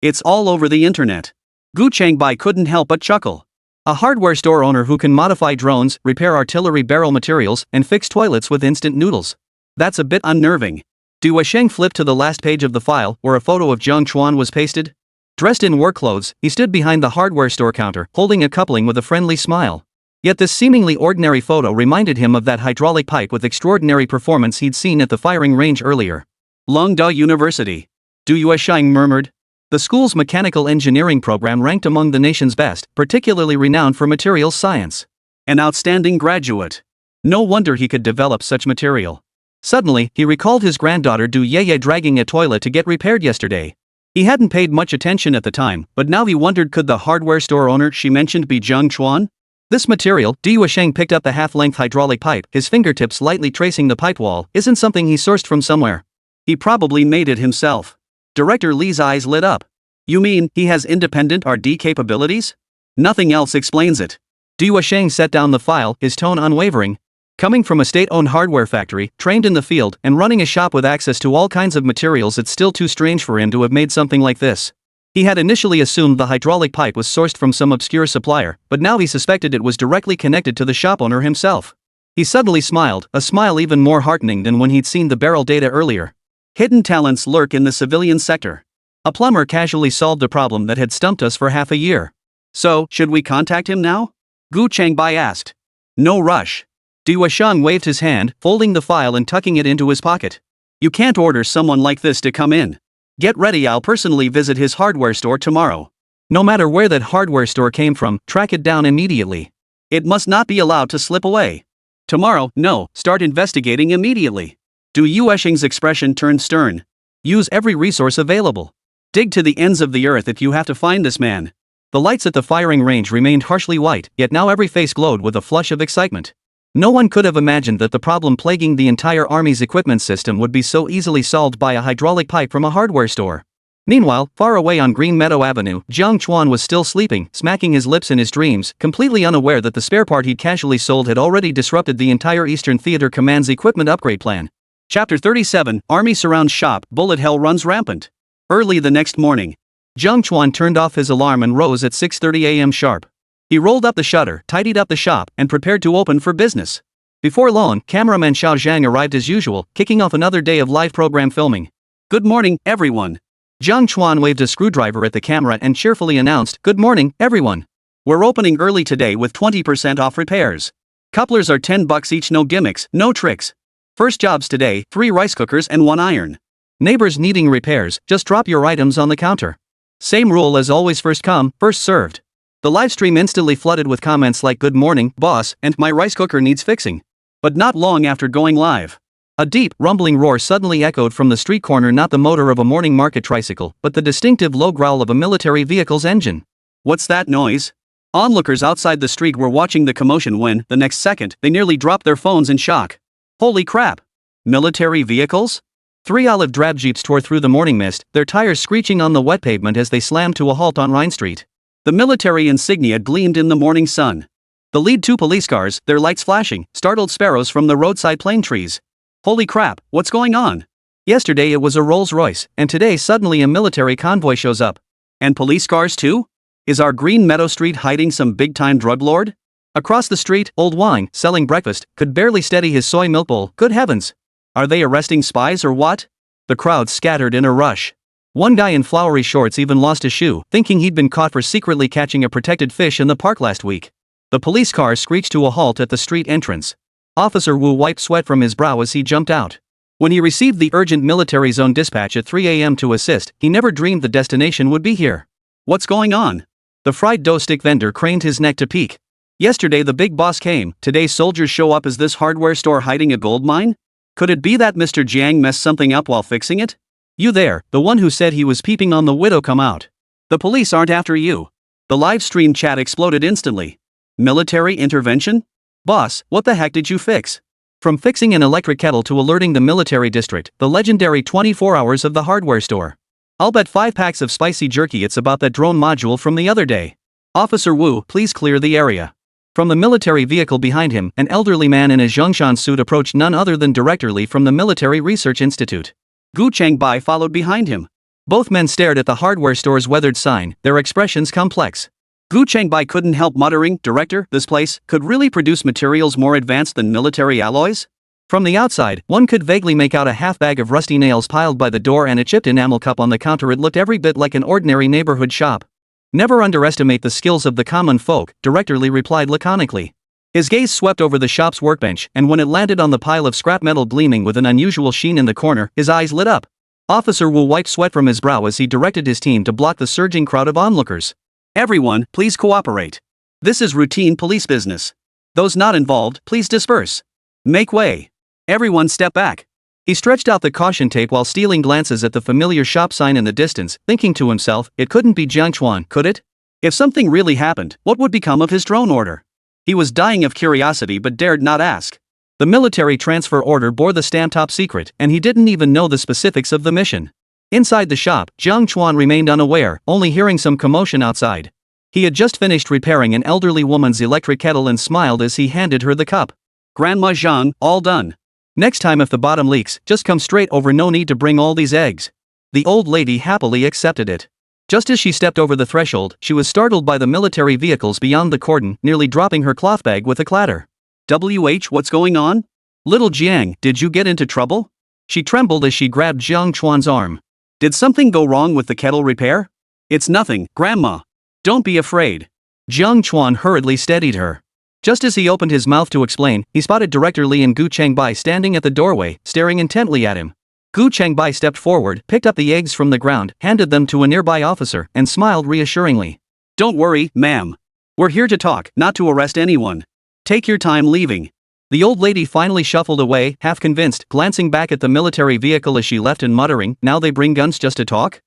It's all over the internet. Gu Changbai couldn't help but chuckle. A hardware store owner who can modify drones, repair artillery barrel materials, and fix toilets with instant noodles. That's a bit unnerving. Du Yuesheng flipped to the last page of the file, where a photo of Jiang Chuan was pasted. Dressed in work clothes, he stood behind the hardware store counter, holding a coupling with a friendly smile. Yet this seemingly ordinary photo reminded him of that hydraulic pipe with extraordinary performance he'd seen at the firing range earlier. Longguo University. Du Yuesheng murmured. The school's mechanical engineering program ranked among the nation's best, particularly renowned for materials science. An outstanding graduate. No wonder he could develop such material. Suddenly, he recalled his granddaughter Du Yeye dragging a toilet to get repaired yesterday. He hadn't paid much attention at the time, but now he wondered, could the hardware store owner she mentioned be Jiang Chuan? This material, Du Sheng picked up the half-length hydraulic pipe, his fingertips lightly tracing the pipe wall, isn't something he sourced from somewhere. He probably made it himself. Director Li's eyes lit up. You mean, he has independent R&D capabilities? Nothing else explains it. Du Sheng set down the file, his tone unwavering. Coming from a state-owned hardware factory, trained in the field, and running a shop with access to all kinds of materials, it's still too strange for him to have made something like this. He had initially assumed the hydraulic pipe was sourced from some obscure supplier, but now he suspected it was directly connected to the shop owner himself. He suddenly smiled, a smile even more heartening than when he'd seen the barrel data earlier. Hidden talents lurk in the civilian sector. A plumber casually solved a problem that had stumped us for half a year. So, should we contact him now? Gu Changbai asked. No rush. Du Sheng waved his hand, folding the file and tucking it into his pocket. You can't order someone like this to come in. Get ready, I'll personally visit his hardware store tomorrow. No matter where that hardware store came from, track it down immediately. It must not be allowed to slip away. Tomorrow, no, start investigating immediately. Du Yuesheng's expression turned stern. Use every resource available. Dig to the ends of the earth if you have to find this man. The lights at the firing range remained harshly white, yet now every face glowed with a flush of excitement. No one could have imagined that the problem plaguing the entire army's equipment system would be so easily solved by a hydraulic pipe from a hardware store. Meanwhile, far away on Green Meadow Avenue, Jiang Chuan was still sleeping, smacking his lips in his dreams, completely unaware that the spare part he'd casually sold had already disrupted the entire Eastern Theater Command's equipment upgrade plan. Chapter 37, Army surrounds shop, bullet hell runs rampant. Early the next morning, Jiang Chuan turned off his alarm and rose at 6:30 a.m. sharp. He rolled up the shutter, tidied up the shop, and prepared to open for business. Before long, cameraman Xiao Zhang arrived as usual, kicking off another day of live program filming. Good morning, everyone. Jiang Chuan waved a screwdriver at the camera and cheerfully announced, Good morning, everyone. We're opening early today with 20% off repairs. Couplers are $10 each, no gimmicks, no tricks. First jobs today, 3 rice cookers and 1 iron. Neighbors needing repairs, just drop your items on the counter. Same rule as always, first come, first served. The livestream instantly flooded with comments like Good morning, boss, and my rice cooker needs fixing. But not long after going live, a deep, rumbling roar suddenly echoed from the street corner, not the motor of a morning market tricycle, but the distinctive low growl of a military vehicle's engine. What's that noise? Onlookers outside the street were watching the commotion when, the next second, they nearly dropped their phones in shock. Holy crap! Military vehicles? 3 olive drab jeeps tore through the morning mist, their tires screeching on the wet pavement as they slammed to a halt on Rhine Street. The military insignia gleamed in the morning sun. The lead 2 police cars, their lights flashing, startled sparrows from the roadside plane trees. Holy crap, what's going on? Yesterday it was a Rolls-Royce, and today suddenly a military convoy shows up. And police cars too? Is our Green Meadow Street hiding some big-time drug lord? Across the street, old Wang, selling breakfast, could barely steady his soy milk bowl. Good heavens! Are they arresting spies or what? The crowd scattered in a rush. One guy in flowery shorts even lost a shoe, thinking he'd been caught for secretly catching a protected fish in the park last week. The police car screeched to a halt at the street entrance. Officer Wu wiped sweat from his brow as he jumped out. When he received the urgent military zone dispatch at 3 a.m. to assist, he never dreamed the destination would be here. What's going on? The fried dough stick vendor craned his neck to peek. Yesterday the big boss came, today soldiers show up. Is this hardware store hiding a gold mine? Could it be that Mr. Jiang messed something up while fixing it? You there, the one who said he was peeping on the widow, come out. The police aren't after you. The live stream chat exploded instantly. Military intervention? Boss, what the heck did you fix? From fixing an electric kettle to alerting the military district, the legendary 24 hours of the hardware store. I'll bet 5 packs of spicy jerky it's about that drone module from the other day. Officer Wu, please clear the area. From the military vehicle behind him, an elderly man in a Zhongshan suit approached, none other than Director Li from the Military Research Institute. Gu Changbai followed behind him. Both men stared at the hardware store's weathered sign, their expressions complex. Gu Changbai couldn't help muttering, Director, this place could really produce materials more advanced than military alloys? From the outside, one could vaguely make out a half bag of rusty nails piled by the door and a chipped enamel cup on the counter. It looked every bit like an ordinary neighborhood shop. Never underestimate the skills of the common folk, Director Li replied laconically. His gaze swept over the shop's workbench, and when it landed on the pile of scrap metal gleaming with an unusual sheen in the corner, his eyes lit up. Officer Wu wiped sweat from his brow as he directed his team to block the surging crowd of onlookers. Everyone, please cooperate. This is routine police business. Those not involved, please disperse. Make way. Everyone step back. He stretched out the caution tape while stealing glances at the familiar shop sign in the distance, thinking to himself, it couldn't be Jiang Chuan, could it? If something really happened, what would become of his drone order? He was dying of curiosity but dared not ask. The military transfer order bore the stamp top secret, and he didn't even know the specifics of the mission. Inside the shop, Jiang Chuan remained unaware, only hearing some commotion outside. He had just finished repairing an elderly woman's electric kettle and smiled as he handed her the cup. Grandma Jiang, all done. Next time if the bottom leaks, just come straight over, no need to bring all these eggs. The old lady happily accepted it. Just as she stepped over the threshold, she was startled by the military vehicles beyond the cordon, nearly dropping her cloth bag with a clatter. What's going on? Little Jiang, did you get into trouble? She trembled as she grabbed Jiang Chuan's arm. Did something go wrong with the kettle repair? It's nothing, Grandma. Don't be afraid. Jiang Chuan hurriedly steadied her. Just as he opened his mouth to explain, he spotted Director Li and Gu Changbai standing at the doorway, staring intently at him. Gu Changbai stepped forward, picked up the eggs from the ground, handed them to a nearby officer, and smiled reassuringly. Don't worry, ma'am. We're here to talk, not to arrest anyone. Take your time leaving. The old lady finally shuffled away, half convinced, glancing back at the military vehicle as she left and muttering, now they bring guns just to talk?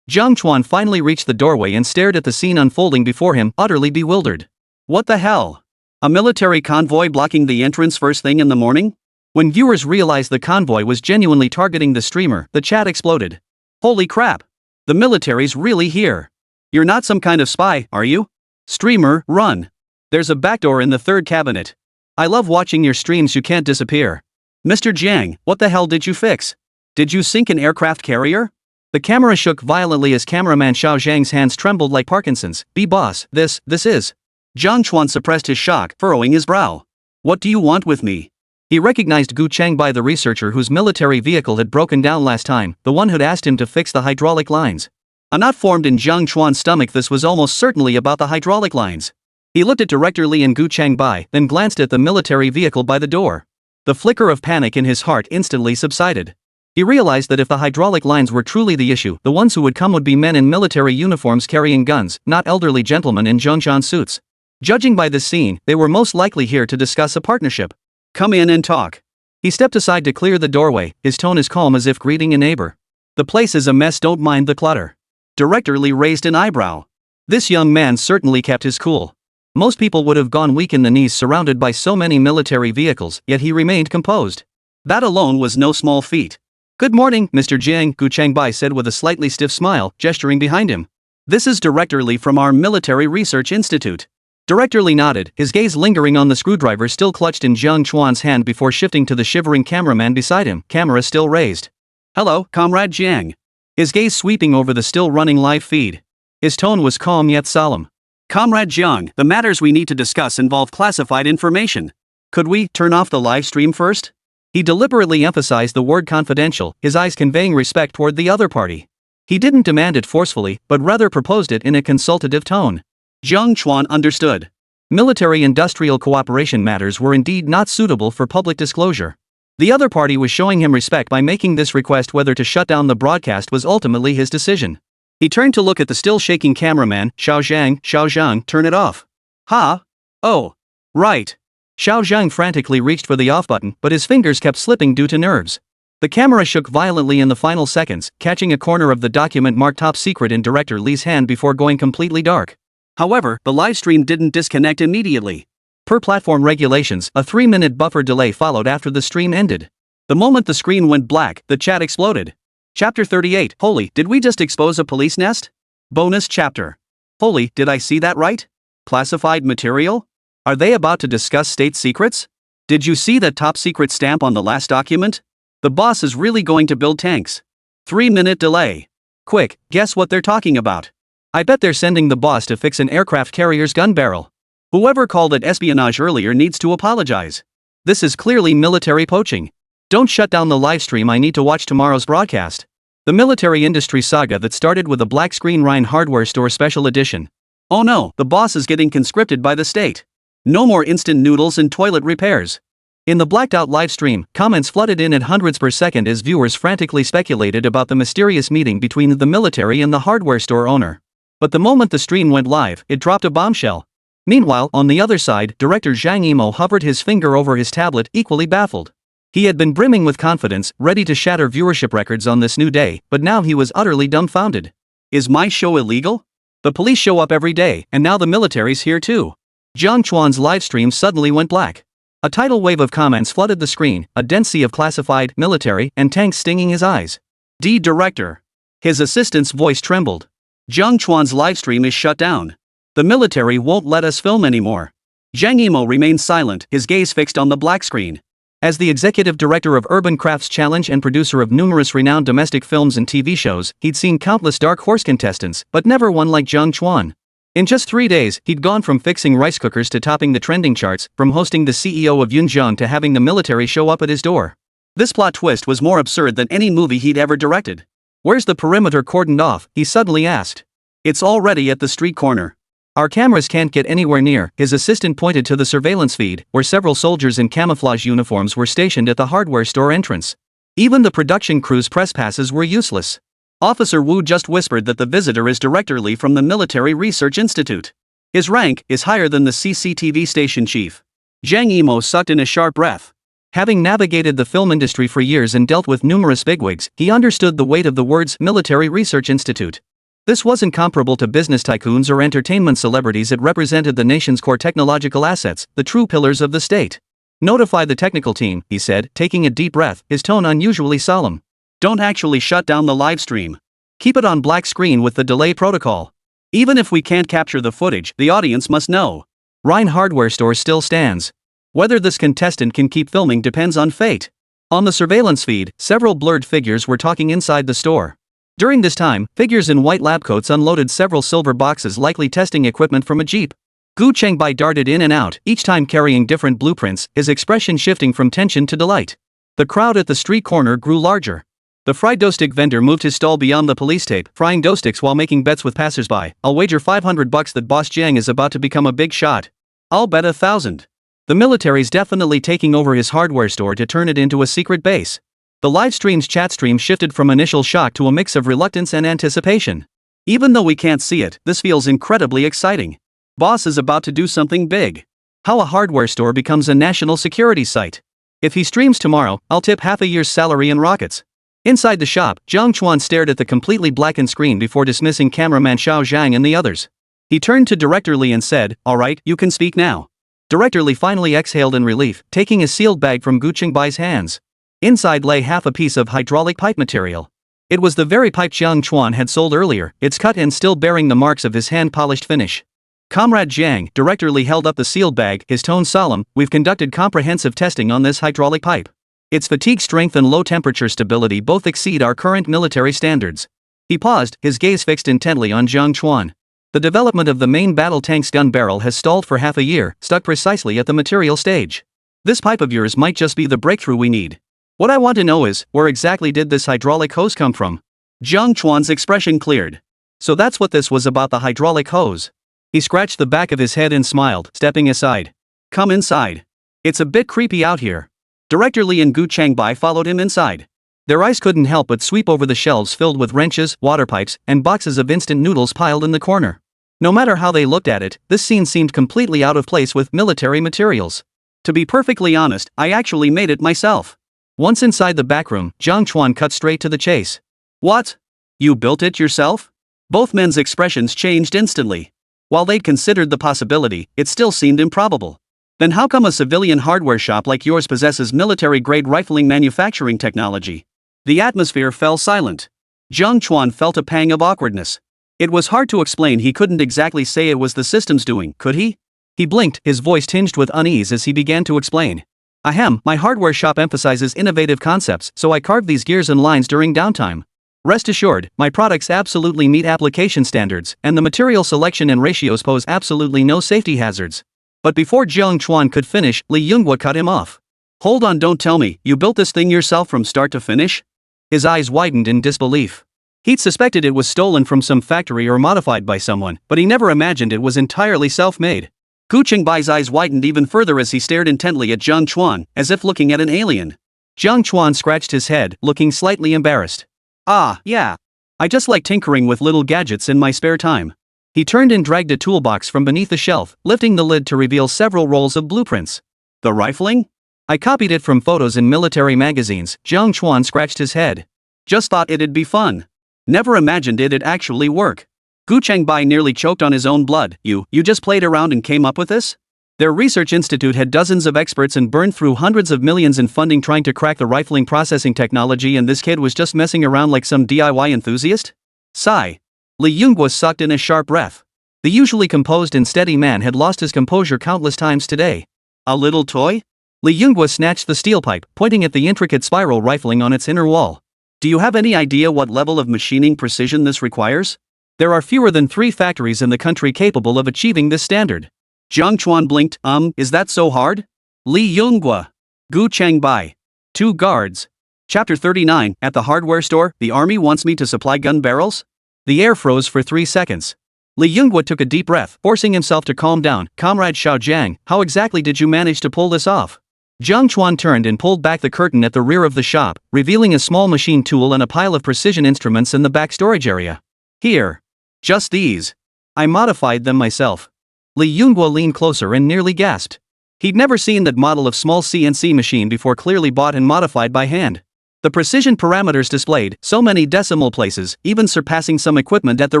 Jiang Chuan finally reached the doorway and stared at the scene unfolding before him, utterly bewildered. What the hell? A military convoy blocking the entrance first thing in the morning? When viewers realized the convoy was genuinely targeting the streamer, the chat exploded. Holy crap! The military's really here. You're not some kind of spy, are you? Streamer, run. There's a backdoor in the third cabinet. I love watching your streams, you can't disappear. Mr. Jiang, what the hell did you fix? Did you sink an aircraft carrier? The camera shook violently as cameraman Xiao Zhang's hands trembled like Parkinson's. Boss, this is. Jiang Chuan suppressed his shock, furrowing his brow. What do you want with me? He recognized Gu Changbai, the researcher whose military vehicle had broken down last time, the one who'd asked him to fix the hydraulic lines. A knot formed in Jiang Chuan's stomach. This was almost certainly about the hydraulic lines. He looked at Director Li and Gu Changbai, then glanced at the military vehicle by the door. The flicker of panic in his heart instantly subsided. He realized that if the hydraulic lines were truly the issue, the ones who would come would be men in military uniforms carrying guns, not elderly gentlemen in Zhongshan suits. Judging by this scene, they were most likely here to discuss a partnership. Come in and talk. He stepped aside to clear the doorway, his tone as calm as if greeting a neighbor. The place is a mess, don't mind the clutter. Director Li raised an eyebrow. This young man certainly kept his cool. Most people would have gone weak in the knees surrounded by so many military vehicles, yet he remained composed. That alone was no small feat. Good morning, Mr. Jiang, Gu Changbai said with a slightly stiff smile, gesturing behind him. This is Director Li from our Military Research Institute. Director Li nodded, his gaze lingering on the screwdriver still clutched in Jiang Chuan's hand before shifting to the shivering cameraman beside him, camera still raised. Hello, Comrade Jiang. His gaze sweeping over the still running live feed. His tone was calm yet solemn. Comrade Jiang, the matters we need to discuss involve classified information. Could we turn off the live stream first? He deliberately emphasized the word confidential, his eyes conveying respect toward the other party. He didn't demand it forcefully, but rather proposed it in a consultative tone. Jiang Chuan understood. Military-industrial cooperation matters were indeed not suitable for public disclosure. The other party was showing him respect by making this request. Whether to shut down the broadcast was ultimately his decision. He turned to look at the still shaking cameraman, Xiao Zhang, turn it off. Ha? Oh. Right. Xiao Zhang frantically reached for the off button, but his fingers kept slipping due to nerves. The camera shook violently in the final seconds, catching a corner of the document marked top secret in Director Li's hand before going completely dark. However, the live stream didn't disconnect immediately. Per platform regulations, a 3-minute buffer delay followed after the stream ended. The moment the screen went black, the chat exploded. Chapter 38, Holy, did we just expose a police nest? Bonus chapter. Holy, did I see that right? Classified material? Are they about to discuss state secrets? Did you see that top secret stamp on the last document? The boss is really going to build tanks. 3-minute delay. Quick, guess what they're talking about? I bet they're sending the boss to fix an aircraft carrier's gun barrel. Whoever called it espionage earlier needs to apologize. This is clearly military poaching. Don't shut down the live stream, I need to watch tomorrow's broadcast. The military industry saga that started with a black screen Rhine hardware store special edition. Oh no, the boss is getting conscripted by the state. No more instant noodles and toilet repairs. In the blacked out live stream, comments flooded in at hundreds per second as viewers frantically speculated about the mysterious meeting between the military and the hardware store owner. But the moment the stream went live, it dropped a bombshell. Meanwhile, on the other side, Director Zhang Yimou hovered his finger over his tablet, equally baffled. He had been brimming with confidence, ready to shatter viewership records on this new day, but now he was utterly dumbfounded. Is my show illegal? The police show up every day, and now the military's here too. Jiang Chuan's livestream suddenly went black. A tidal wave of comments flooded the screen, a dense sea of classified, military, and tanks stinging his eyes. Director. His assistant's voice trembled. Jiang Chuan's livestream is shut down. The military won't let us film anymore. Jiang Imo remained silent, his gaze fixed on the black screen. As the executive director of Urban Crafts Challenge and producer of numerous renowned domestic films and TV shows, he'd seen countless dark horse contestants, but never one like Jiang Chuan. In just 3 days, he'd gone from fixing rice cookers to topping the trending charts, from hosting the CEO of Jingdong to having the military show up at his door. This plot twist was more absurd than any movie he'd ever directed. Where's the perimeter cordoned off? He suddenly asked. It's already at the street corner. Our cameras can't get anywhere near. His assistant pointed to the surveillance feed, where several soldiers in camouflage uniforms were stationed at the hardware store entrance. Even the production crew's press passes were useless. Officer Wu just whispered that the visitor is directly from the Military Research Institute. His rank is higher than the CCTV station chief. Jiang Imo sucked in a sharp breath. Having navigated the film industry for years and dealt with numerous bigwigs, he understood the weight of the words Military Research Institute. This wasn't comparable to business tycoons or entertainment celebrities. It represented the nation's core technological assets, the true pillars of the state. Notify the technical team, he said, taking a deep breath, his tone unusually solemn. Don't actually shut down the live stream. Keep it on black screen with the delay protocol. Even if we can't capture the footage, the audience must know. Rhine Hardware Store still stands. Whether this contestant can keep filming depends on fate. On the surveillance feed, several blurred figures were talking inside the store. During this time, figures in white lab coats unloaded several silver boxes, likely testing equipment from a jeep. Gu Chengbai darted in and out, each time carrying different blueprints, his expression shifting from tension to delight. The crowd at the street corner grew larger. The fried dough stick vendor moved his stall beyond the police tape, frying dough sticks while making bets with passersby. I'll wager $500 that Boss Jiang is about to become a big shot. I'll bet 1,000. The military's definitely taking over his hardware store to turn it into a secret base. The live stream's chat stream shifted from initial shock to a mix of reluctance and anticipation. Even though we can't see it, this feels incredibly exciting. Boss is about to do something big. How a hardware store becomes a national security site. If he streams tomorrow, I'll tip half a year's salary in rockets. Inside the shop, Jiang Chuan stared at the completely blackened screen before dismissing cameraman Xiao Zhang and the others. He turned to Director Li and said, "All right, you can speak now." Director Li finally exhaled in relief, taking a sealed bag from Gu Chengbai's hands. Inside lay half a piece of hydraulic pipe material. It was the very pipe Jiang Chuan had sold earlier, its cut and still bearing the marks of his hand-polished finish. Comrade Jiang, Director Li held up the sealed bag, his tone solemn, we've conducted comprehensive testing on this hydraulic pipe. Its fatigue strength and low-temperature stability both exceed our current military standards. He paused, his gaze fixed intently on Jiang Chuan. The development of the main battle tank's gun barrel has stalled for half a year, stuck precisely at the material stage. This pipe of yours might just be the breakthrough we need. What I want to know is, where exactly did this hydraulic hose come from? Jiang Chuan's expression cleared. So that's what this was about, the hydraulic hose. He scratched the back of his head and smiled, stepping aside. Come inside. It's a bit creepy out here. Director Li and Gu Chengbai followed him inside. Their eyes couldn't help but sweep over the shelves filled with wrenches, water pipes, and boxes of instant noodles piled in the corner. No matter how they looked at it, this scene seemed completely out of place with military materials. To be perfectly honest, I actually made it myself. Once inside the back room, Jiang Chuan cut straight to the chase. What? You built it yourself? Both men's expressions changed instantly. While they'd considered the possibility, it still seemed improbable. Then how come a civilian hardware shop like yours possesses military-grade rifling manufacturing technology? The atmosphere fell silent. Jiang Chuan felt a pang of awkwardness. It was hard to explain. He couldn't exactly say it was the system's doing, could he? He blinked, his voice tinged with unease as he began to explain. Ahem, my hardware shop emphasizes innovative concepts, so I carved these gears and lines during downtime. Rest assured, my products absolutely meet application standards, and the material selection and ratios pose absolutely no safety hazards. But before Jiang Chuan could finish, Li Yunghua cut him off. Hold on, don't tell me, you built this thing yourself from start to finish? His eyes widened in disbelief. He'd suspected it was stolen from some factory or modified by someone, but he never imagined it was entirely self-made. Gu Chengbai's eyes widened even further as he stared intently at Jiang Chuan, as if looking at an alien. Jiang Chuan scratched his head, looking slightly embarrassed. Ah, yeah. I just like tinkering with little gadgets in my spare time. He turned and dragged a toolbox from beneath the shelf, lifting the lid to reveal several rolls of blueprints. The rifling? I copied it from photos in military magazines. Jiang Chuan scratched his head. Just thought it'd be fun. Never imagined it'd actually work. Gu Chengbai nearly choked on his own blood. You just played around and came up with this? Their research institute had dozens of experts and burned through hundreds of millions in funding trying to crack the rifling processing technology, and this kid was just messing around like some DIY enthusiast? Sigh. Li Yunguo sucked in a sharp breath. The usually composed and steady man had lost his composure countless times today. A little toy? Li Yunguo snatched the steel pipe, pointing at the intricate spiral rifling on its inner wall. Do you have any idea what level of machining precision this requires? There are fewer than 3 factories in the country capable of achieving this standard. Jiang Chuan blinked. Is that so hard? Li Yunguo. Gu Chengbai. 2 guards. Chapter 39. At the hardware store, the army wants me to supply gun barrels? The air froze for 3 seconds. Li Yunguo took a deep breath, forcing himself to calm down. Comrade Xiao Jiang, how exactly did you manage to pull this off? Jiang Chuan turned and pulled back the curtain at the rear of the shop, revealing a small machine tool and a pile of precision instruments in the back storage area. Here. Just these. I modified them myself. Li Yunguo leaned closer and nearly gasped. He'd never seen that model of small CNC machine before, clearly bought and modified by hand. The precision parameters displayed, so many decimal places, even surpassing some equipment at the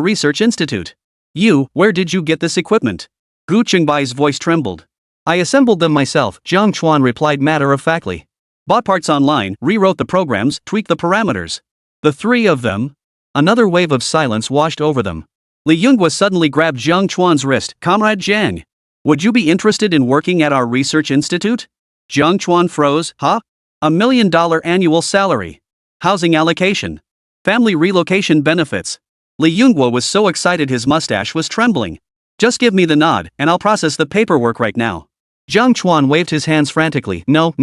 research institute. Where did you get this equipment? Gu Chengbai's voice trembled. I assembled them myself, Jiang Chuan replied matter-of-factly. Bought parts online, rewrote the programs, tweaked the parameters. The 3 of them? Another wave of silence washed over them. Li Yunguo suddenly grabbed Jiang Chuan's wrist. Comrade Jiang, would you be interested in working at our research institute? Jiang Chuan froze. Huh? $1 million annual salary. Housing allocation. Family relocation benefits. Li Yunguo was so excited his mustache was trembling. Just give me the nod, and I'll process the paperwork right now. Jiang Chuan waved his hands frantically. No,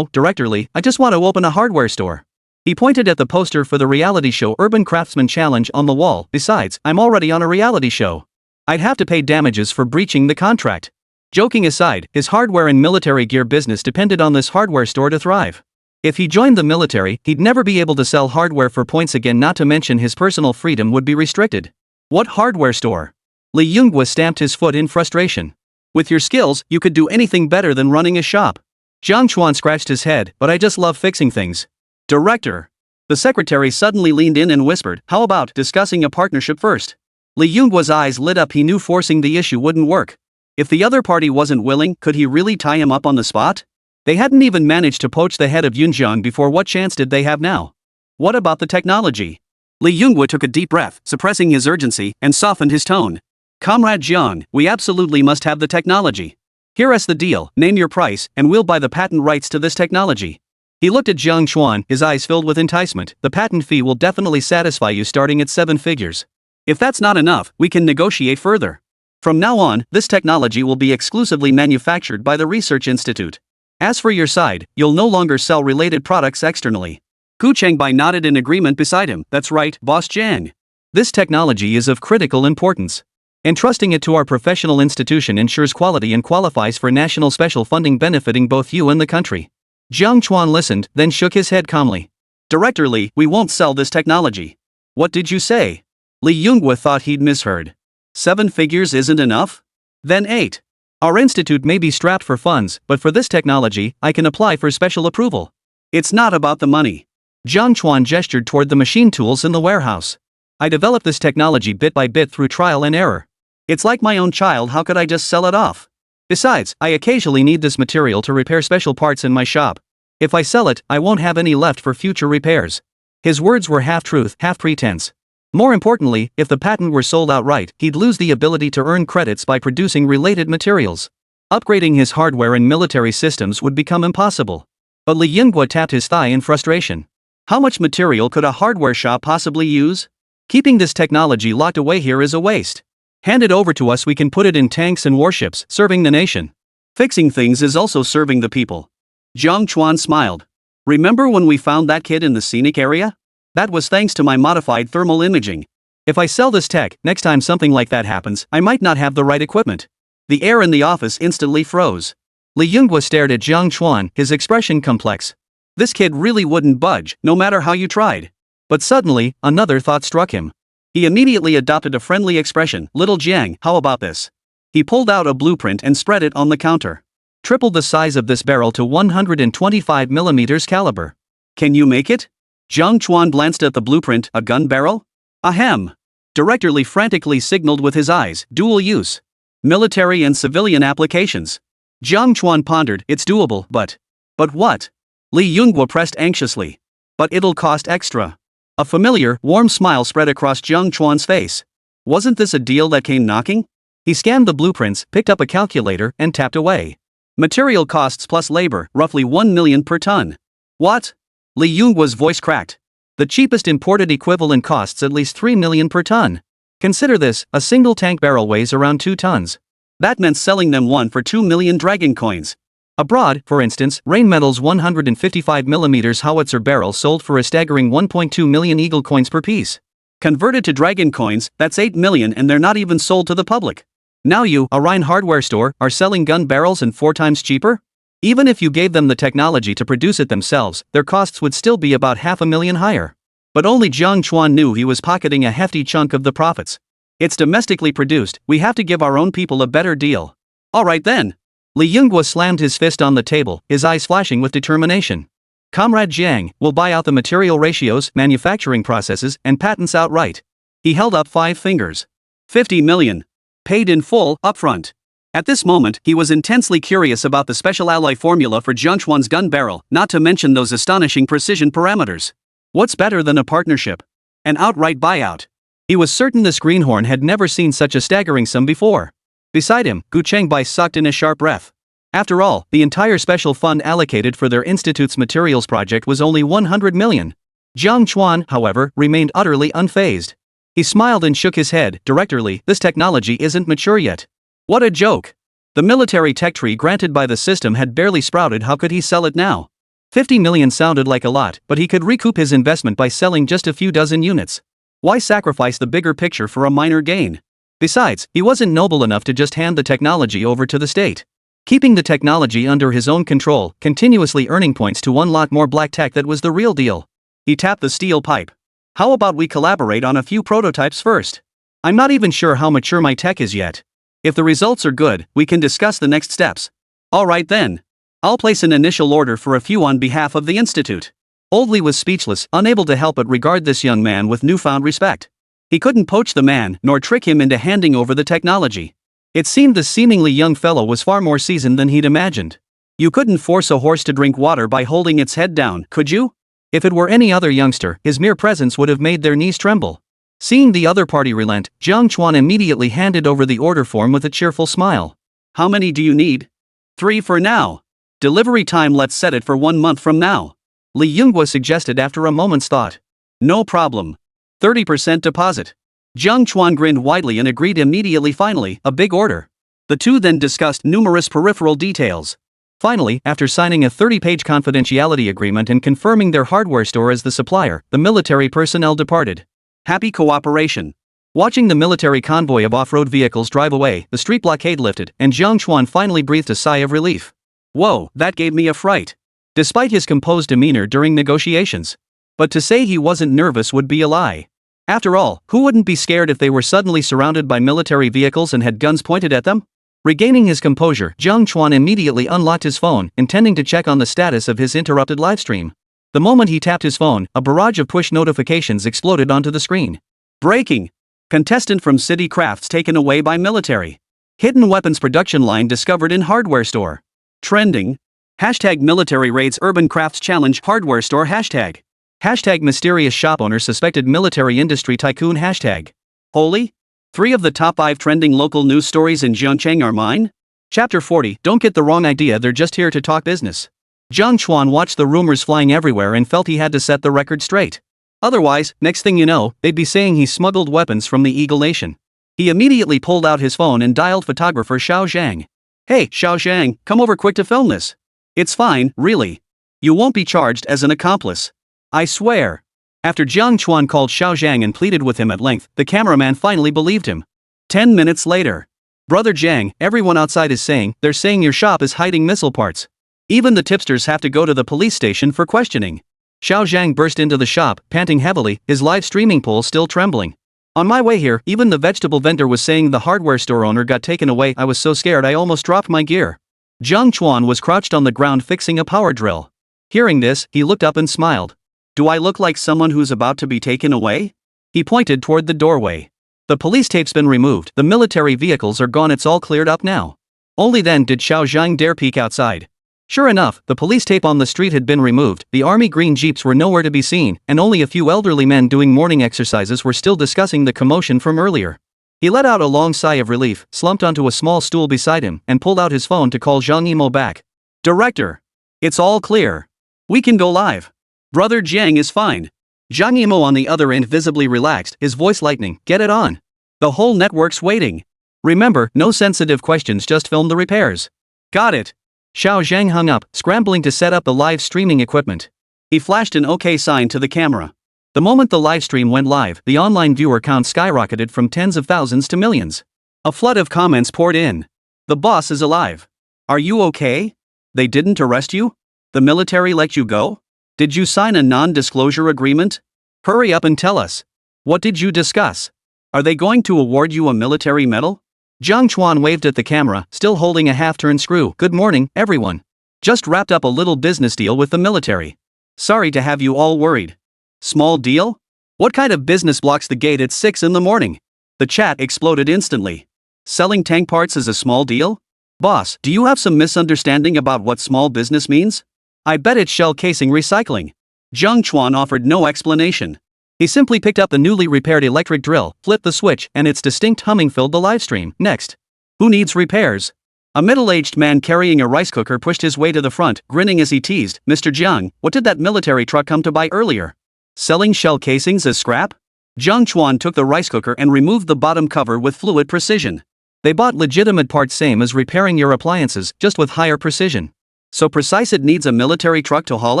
Director Li, I just want to open a hardware store. He pointed at the poster for the reality show Urban Craftsman Challenge on the wall. Besides, I'm already on a reality show. I'd have to pay damages for breaching the contract. Joking aside, his hardware and military gear business depended on this hardware store to thrive. If he joined the military, he'd never be able to sell hardware for points again, not to mention his personal freedom would be restricted. What hardware store? Li Yunguo stamped his foot in frustration. With your skills, you could do anything better than running a shop. Jiang Chuan scratched his head. But I just love fixing things. Director. The secretary suddenly leaned in and whispered, how about discussing a partnership first? Li Yunguo's eyes lit up. He knew forcing the issue wouldn't work. If the other party wasn't willing, could he really tie him up on the spot? They hadn't even managed to poach the head of Yunjiang before. What chance did they have now? What about the technology? Li Yunguo took a deep breath, suppressing his urgency, and softened his tone. Comrade Jiang, we absolutely must have the technology. Here's the deal, name your price, and we'll buy the patent rights to this technology. He looked at Jiang Chuan, his eyes filled with enticement. The patent fee will definitely satisfy you, starting at 7 figures. If that's not enough, we can negotiate further. From now on, this technology will be exclusively manufactured by the Research Institute. As for your side, you'll no longer sell related products externally. Gu Chengbai nodded in agreement beside him. That's right, Boss Jiang. This technology is of critical importance. Entrusting it to our professional institution ensures quality and qualifies for national special funding benefiting both you and the country. Jiang Chuan listened, then shook his head calmly. Director Li, we won't sell this technology. What did you say? Li Yunguo thought he'd misheard. 7 figures isn't enough? Then 8. Our institute may be strapped for funds, but for this technology, I can apply for special approval. It's not about the money. Jiang Chuan gestured toward the machine tools in the warehouse. I developed this technology bit by bit through trial and error. It's like my own child, how could I just sell it off? Besides, I occasionally need this material to repair special parts in my shop. If I sell it, I won't have any left for future repairs. His words were half truth, half pretense. More importantly, if the patent were sold outright, he'd lose the ability to earn credits by producing related materials. Upgrading his hardware and military systems would become impossible. But Li Yunguo tapped his thigh in frustration. How much material could a hardware shop possibly use? Keeping this technology locked away here is a waste. Hand it over to us, we can put it in tanks and warships, serving the nation. Fixing things is also serving the people. Jiang Chuan smiled. Remember when we found that kid in the scenic area? That was thanks to my modified thermal imaging. If I sell this tech, next time something like that happens, I might not have the right equipment. The air in the office instantly froze. Li Yunguo stared at Jiang Chuan, his expression complex. This kid really wouldn't budge, no matter how you tried. But suddenly, another thought struck him. He immediately adopted a friendly expression. Little Jiang, how about this? He pulled out a blueprint and spread it on the counter. Triple the size of this barrel to 125 millimeters caliber. Can you make it? Jiang Chuan glanced at the blueprint. A gun barrel? Ahem. Director Li frantically signaled with his eyes. Dual use. Military and civilian applications. Jiang Chuan pondered. It's doable, but what? Li Yunguo pressed anxiously. But it'll cost extra. A familiar, warm smile spread across Jiang Chuan's face. Wasn't this a deal that came knocking? He scanned the blueprints, picked up a calculator, and tapped away. Material costs plus labor, roughly 1 million per ton. What? Li Yunguo's voice cracked. The cheapest imported equivalent costs at least 3 million per ton. Consider this, a single tank barrel weighs around 2 tons. That meant selling them one for 2 million dragon coins. Abroad, for instance, Rheinmetall's 155mm howitzer barrel sold for a staggering 1.2 million eagle coins per piece. Converted to dragon coins, that's 8 million, and they're not even sold to the public. Now you, a Rhine hardware store, are selling gun barrels and 4 times cheaper? Even if you gave them the technology to produce it themselves, their costs would still be about 500,000 higher. But only Jiang Chuan knew he was pocketing a hefty chunk of the profits. It's domestically produced, we have to give our own people a better deal. Alright then. Li Yunguo slammed his fist on the table, his eyes flashing with determination. Comrade Jiang, will buy out the material ratios, manufacturing processes, and patents outright. He held up 5 fingers. 50 million. Paid in full, upfront. At this moment, he was intensely curious about the special alloy formula for Jiang Chuan's gun barrel, not to mention those astonishing precision parameters. What's better than a partnership? An outright buyout. He was certain this greenhorn had never seen such a staggering sum before. Beside him, Gu Chengbai sucked in a sharp breath. After all, the entire special fund allocated for their institute's materials project was only 100 million. Jiang Chuan, however, remained utterly unfazed. He smiled and shook his head. Director Li, this technology isn't mature yet. What a joke. The military tech tree granted by the system had barely sprouted. How could he sell it now? 50 million sounded like a lot, but he could recoup his investment by selling just a few dozen units. Why sacrifice the bigger picture for a minor gain? Besides, he wasn't noble enough to just hand the technology over to the state. Keeping the technology under his own control, continuously earning points to unlock more black tech, that was the real deal. He tapped the steel pipe. How about we collaborate on a few prototypes first? I'm not even sure how mature my tech is yet. If the results are good, we can discuss the next steps. Alright then. I'll place an initial order for a few on behalf of the institute. Old Li was speechless, unable to help but regard this young man with newfound respect. He couldn't poach the man, nor trick him into handing over the technology. It seemed the seemingly young fellow was far more seasoned than he'd imagined. You couldn't force a horse to drink water by holding its head down, could you? If it were any other youngster, his mere presence would have made their knees tremble. Seeing the other party relent, Jiang Chuan immediately handed over the order form with a cheerful smile. How many do you need? 3 for now. Delivery time, let's set it for 1 month from now. Li Yunguo suggested after a moment's thought. No problem. 30% deposit. Jiang Chuan grinned widely and agreed immediately. Finally, a big order. The two then discussed numerous peripheral details. Finally, after signing a 30-page confidentiality agreement and confirming their hardware store as the supplier, the military personnel departed. Happy cooperation. Watching the military convoy of off-road vehicles drive away, the street blockade lifted, and Jiang Chuan finally breathed a sigh of relief. Whoa, that gave me a fright. Despite his composed demeanor during negotiations. But to say he wasn't nervous would be a lie. After all, who wouldn't be scared if they were suddenly surrounded by military vehicles and had guns pointed at them? Regaining his composure, Jiang Chuan immediately unlocked his phone, intending to check on the status of his interrupted livestream. The moment he tapped his phone, a barrage of push notifications exploded onto the screen. Breaking! Contestant from City Crafts taken away by military. Hidden weapons production line discovered in hardware store. Trending. Hashtag military raids urban crafts challenge hardware store hashtag. Hashtag mysterious shop owner suspected military industry tycoon hashtag. Holy? 3 of the top 5 trending local news stories in Zhejiang are mine? Chapter 40. Don't get the wrong idea, they're just here to talk business. Jiang Chuan watched the rumors flying everywhere and felt he had to set the record straight. Otherwise, next thing you know, they'd be saying he smuggled weapons from the Eagle Nation. He immediately pulled out his phone and dialed photographer Xiao Zhang. Hey, Xiao Zhang, come over quick to film this. It's fine, really. You won't be charged as an accomplice. I swear. After Jiang Chuan called Xiao Zhang and pleaded with him at length, the cameraman finally believed him. 10 minutes later. Brother Jiang, everyone outside is saying, they're saying your shop is hiding missile parts. Even the tipsters have to go to the police station for questioning. Xiao Zhang burst into the shop, panting heavily, his live streaming pole still trembling. On my way here, even the vegetable vendor was saying the hardware store owner got taken away. I was so scared I almost dropped my gear. Jiang Chuan was crouched on the ground fixing a power drill. Hearing this, he looked up and smiled. Do I look like someone who's about to be taken away? He pointed toward the doorway. The police tape's been removed, the military vehicles are gone, it's all cleared up now. Only then did Xiao Zhang dare peek outside. Sure enough, the police tape on the street had been removed, the army green jeeps were nowhere to be seen, and only a few elderly men doing morning exercises were still discussing the commotion from earlier. He let out a long sigh of relief, slumped onto a small stool beside him, and pulled out his phone to call Zhang Yimou back. Director! It's all clear. We can go live. Brother Jiang is fine. Zhang Yimou on the other end visibly relaxed, his voice lightening. Get it on. The whole network's waiting. Remember, no sensitive questions, just film the repairs. Got it. Xiao Zhang hung up, scrambling to set up the live streaming equipment. He flashed an OK sign to the camera. The moment the live stream went live, the online viewer count skyrocketed from tens of thousands to millions. A flood of comments poured in. The boss is alive. Are you okay? They didn't arrest you? The military let you go? Did you sign a non-disclosure agreement? Hurry up and tell us. What did you discuss? Are they going to award you a military medal? Jiang Chuan waved at the camera, still holding a half-turned screw. Good morning, everyone. Just wrapped up a little business deal with the military. Sorry to have you all worried. Small deal? What kind of business blocks the gate at 6 in the morning? The chat exploded instantly. Selling tank parts is a small deal? Boss, do you have some misunderstanding about what small business means? I bet it's shell casing recycling. Jiang Chuan offered no explanation. He simply picked up the newly repaired electric drill, flipped the switch, and its distinct humming filled the livestream. Next. Who needs repairs? A middle-aged man carrying a rice cooker pushed his way to the front, grinning as he teased, Mr. Jiang, what did that military truck come to buy earlier? Selling shell casings as scrap? Jiang Chuan took the rice cooker and removed the bottom cover with fluid precision. They bought legitimate parts, same as repairing your appliances, just with higher precision. So precise it needs a military truck to haul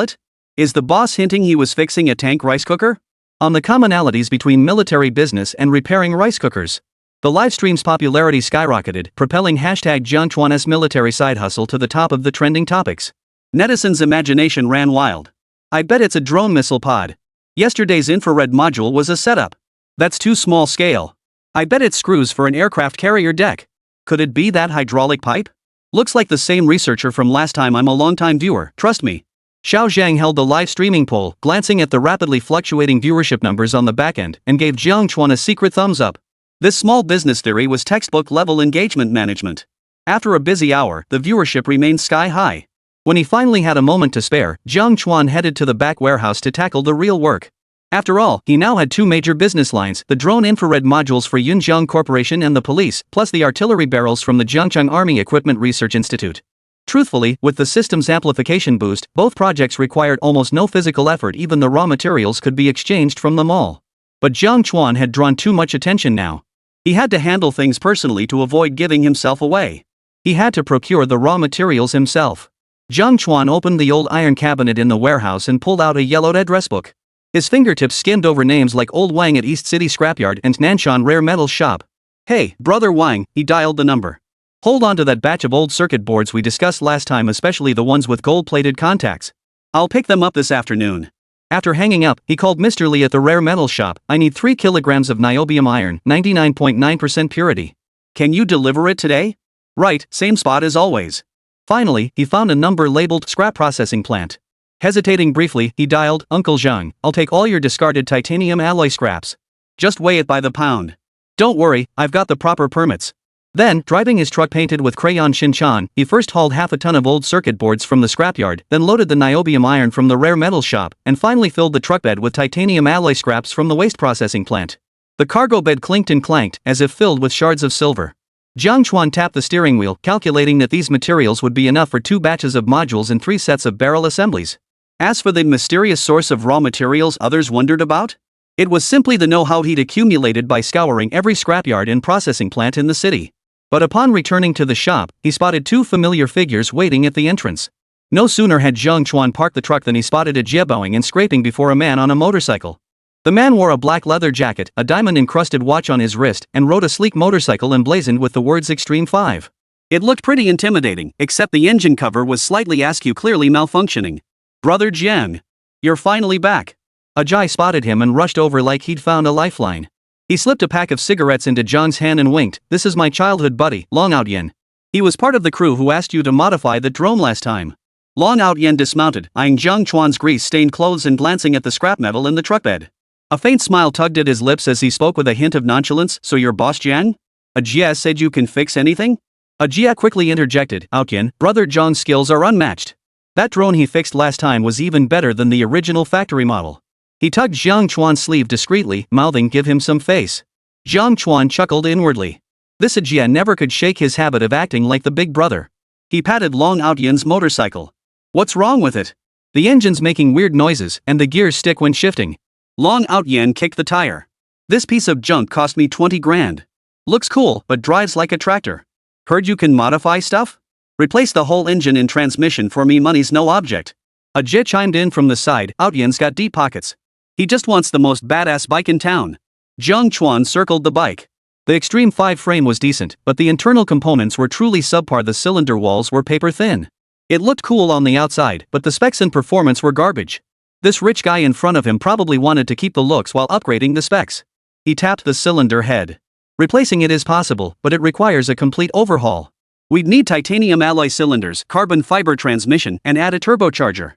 it? Is the boss hinting he was fixing a tank rice cooker? On the commonalities between military business and repairing rice cookers. The livestream's popularity skyrocketed, propelling hashtag Jiang Chuan's military side hustle to the top of the trending topics. Netizens' imagination ran wild. I bet it's a drone missile pod. Yesterday's infrared module was a setup. That's too small scale. I bet it's screws for an aircraft carrier deck. Could it be that hydraulic pipe? Looks like the same researcher from last time. I'm a longtime viewer, trust me. Xiao Zhang held the live streaming poll, glancing at the rapidly fluctuating viewership numbers on the back end, and gave Jiang Chuan a secret thumbs up. This small business theory was textbook-level engagement management. After a busy hour, the viewership remained sky-high. When he finally had a moment to spare, Jiang Chuan headed to the back warehouse to tackle the real work. After all, he now had two major business lines, the drone infrared modules for Yunjiang Corporation and the police, plus the artillery barrels from the Jiangcheng Army Equipment Research Institute. Truthfully, with the system's amplification boost, both projects required almost no physical effort, even the raw materials could be exchanged from them all. But Jiang Chuan had drawn too much attention now. He had to handle things personally to avoid giving himself away. He had to procure the raw materials himself. Jiang Chuan opened the old iron cabinet in the warehouse and pulled out a yellowed address book. His fingertips skimmed over names like Old Wang at East City Scrapyard and Nanshan Rare Metals Shop. Hey, Brother Wang, he dialed the number. Hold on to that batch of old circuit boards we discussed last time, especially the ones with gold-plated contacts. I'll pick them up this afternoon. After hanging up, he called Mr. Lee at the Rare Metals Shop. I need 3 kilograms of niobium iron, 99.9% purity. Can you deliver it today? Right, same spot as always. Finally, he found a number labeled Scrap Processing Plant. Hesitating briefly, he dialed, Uncle Zhang, I'll take all your discarded titanium alloy scraps. Just weigh it by the pound. Don't worry, I've got the proper permits. Then, driving his truck painted with crayon Shinchan, he first hauled half a ton of old circuit boards from the scrapyard, then loaded the niobium iron from the Rare Metals Shop, and finally filled the truck bed with titanium alloy scraps from the waste processing plant. The cargo bed clinked and clanked, as if filled with shards of silver. Jiang Chuan tapped the steering wheel, calculating that these materials would be enough for 2 batches of modules and 3 sets of barrel assemblies. As for the mysterious source of raw materials others wondered about, it was simply the know-how he'd accumulated by scouring every scrapyard and processing plant in the city. But upon returning to the shop, he spotted 2 familiar figures waiting at the entrance. No sooner had Jiang Chuan parked the truck than he spotted a jiabowing and scraping before a man on a motorcycle. The man wore a black leather jacket, a diamond-encrusted watch on his wrist, and rode a sleek motorcycle emblazoned with the words Extreme 5. It looked pretty intimidating, except the engine cover was slightly askew, clearly malfunctioning. Brother Jiang, you're finally back. Ajay spotted him and rushed over like he'd found a lifeline. He slipped a pack of cigarettes into Jiang's hand and winked. This is my childhood buddy, Long Out Yin. He was part of the crew who asked you to modify the drone last time. Long Out Yen dismounted, eyeing Jiang Chuan's grease-stained clothes and glancing at the scrap metal in the truck bed. A faint smile tugged at his lips as he spoke with a hint of nonchalance. So your boss Jiang? Jia said you can fix anything? Jia quickly interjected. Out Yen, brother Zhang's skills are unmatched. That drone he fixed last time was even better than the original factory model. He tugged Jiang Chuan's sleeve discreetly, mouthing, give him some face. Jiang Chuan chuckled inwardly. This Jia never could shake his habit of acting like the big brother. He patted Long Out Yen's motorcycle. What's wrong with it? The engine's making weird noises, and the gears stick when shifting. Long Out Yen kicked the tire. This piece of junk cost me 20 grand. Looks cool, but drives like a tractor. Heard you can modify stuff? Replace the whole engine and transmission for me, money's no object. Jia chimed in from the side. Out Yen's got deep pockets. He just wants the most badass bike in town. Jiang Chuan circled the bike. The Extreme 5 frame was decent, but the internal components were truly subpar. The cylinder walls were paper thin. It looked cool on the outside, but the specs and performance were garbage. This rich guy in front of him probably wanted to keep the looks while upgrading the specs. He tapped the cylinder head. Replacing it is possible, but it requires a complete overhaul. We'd need titanium alloy cylinders, carbon fiber transmission, and add a turbocharger.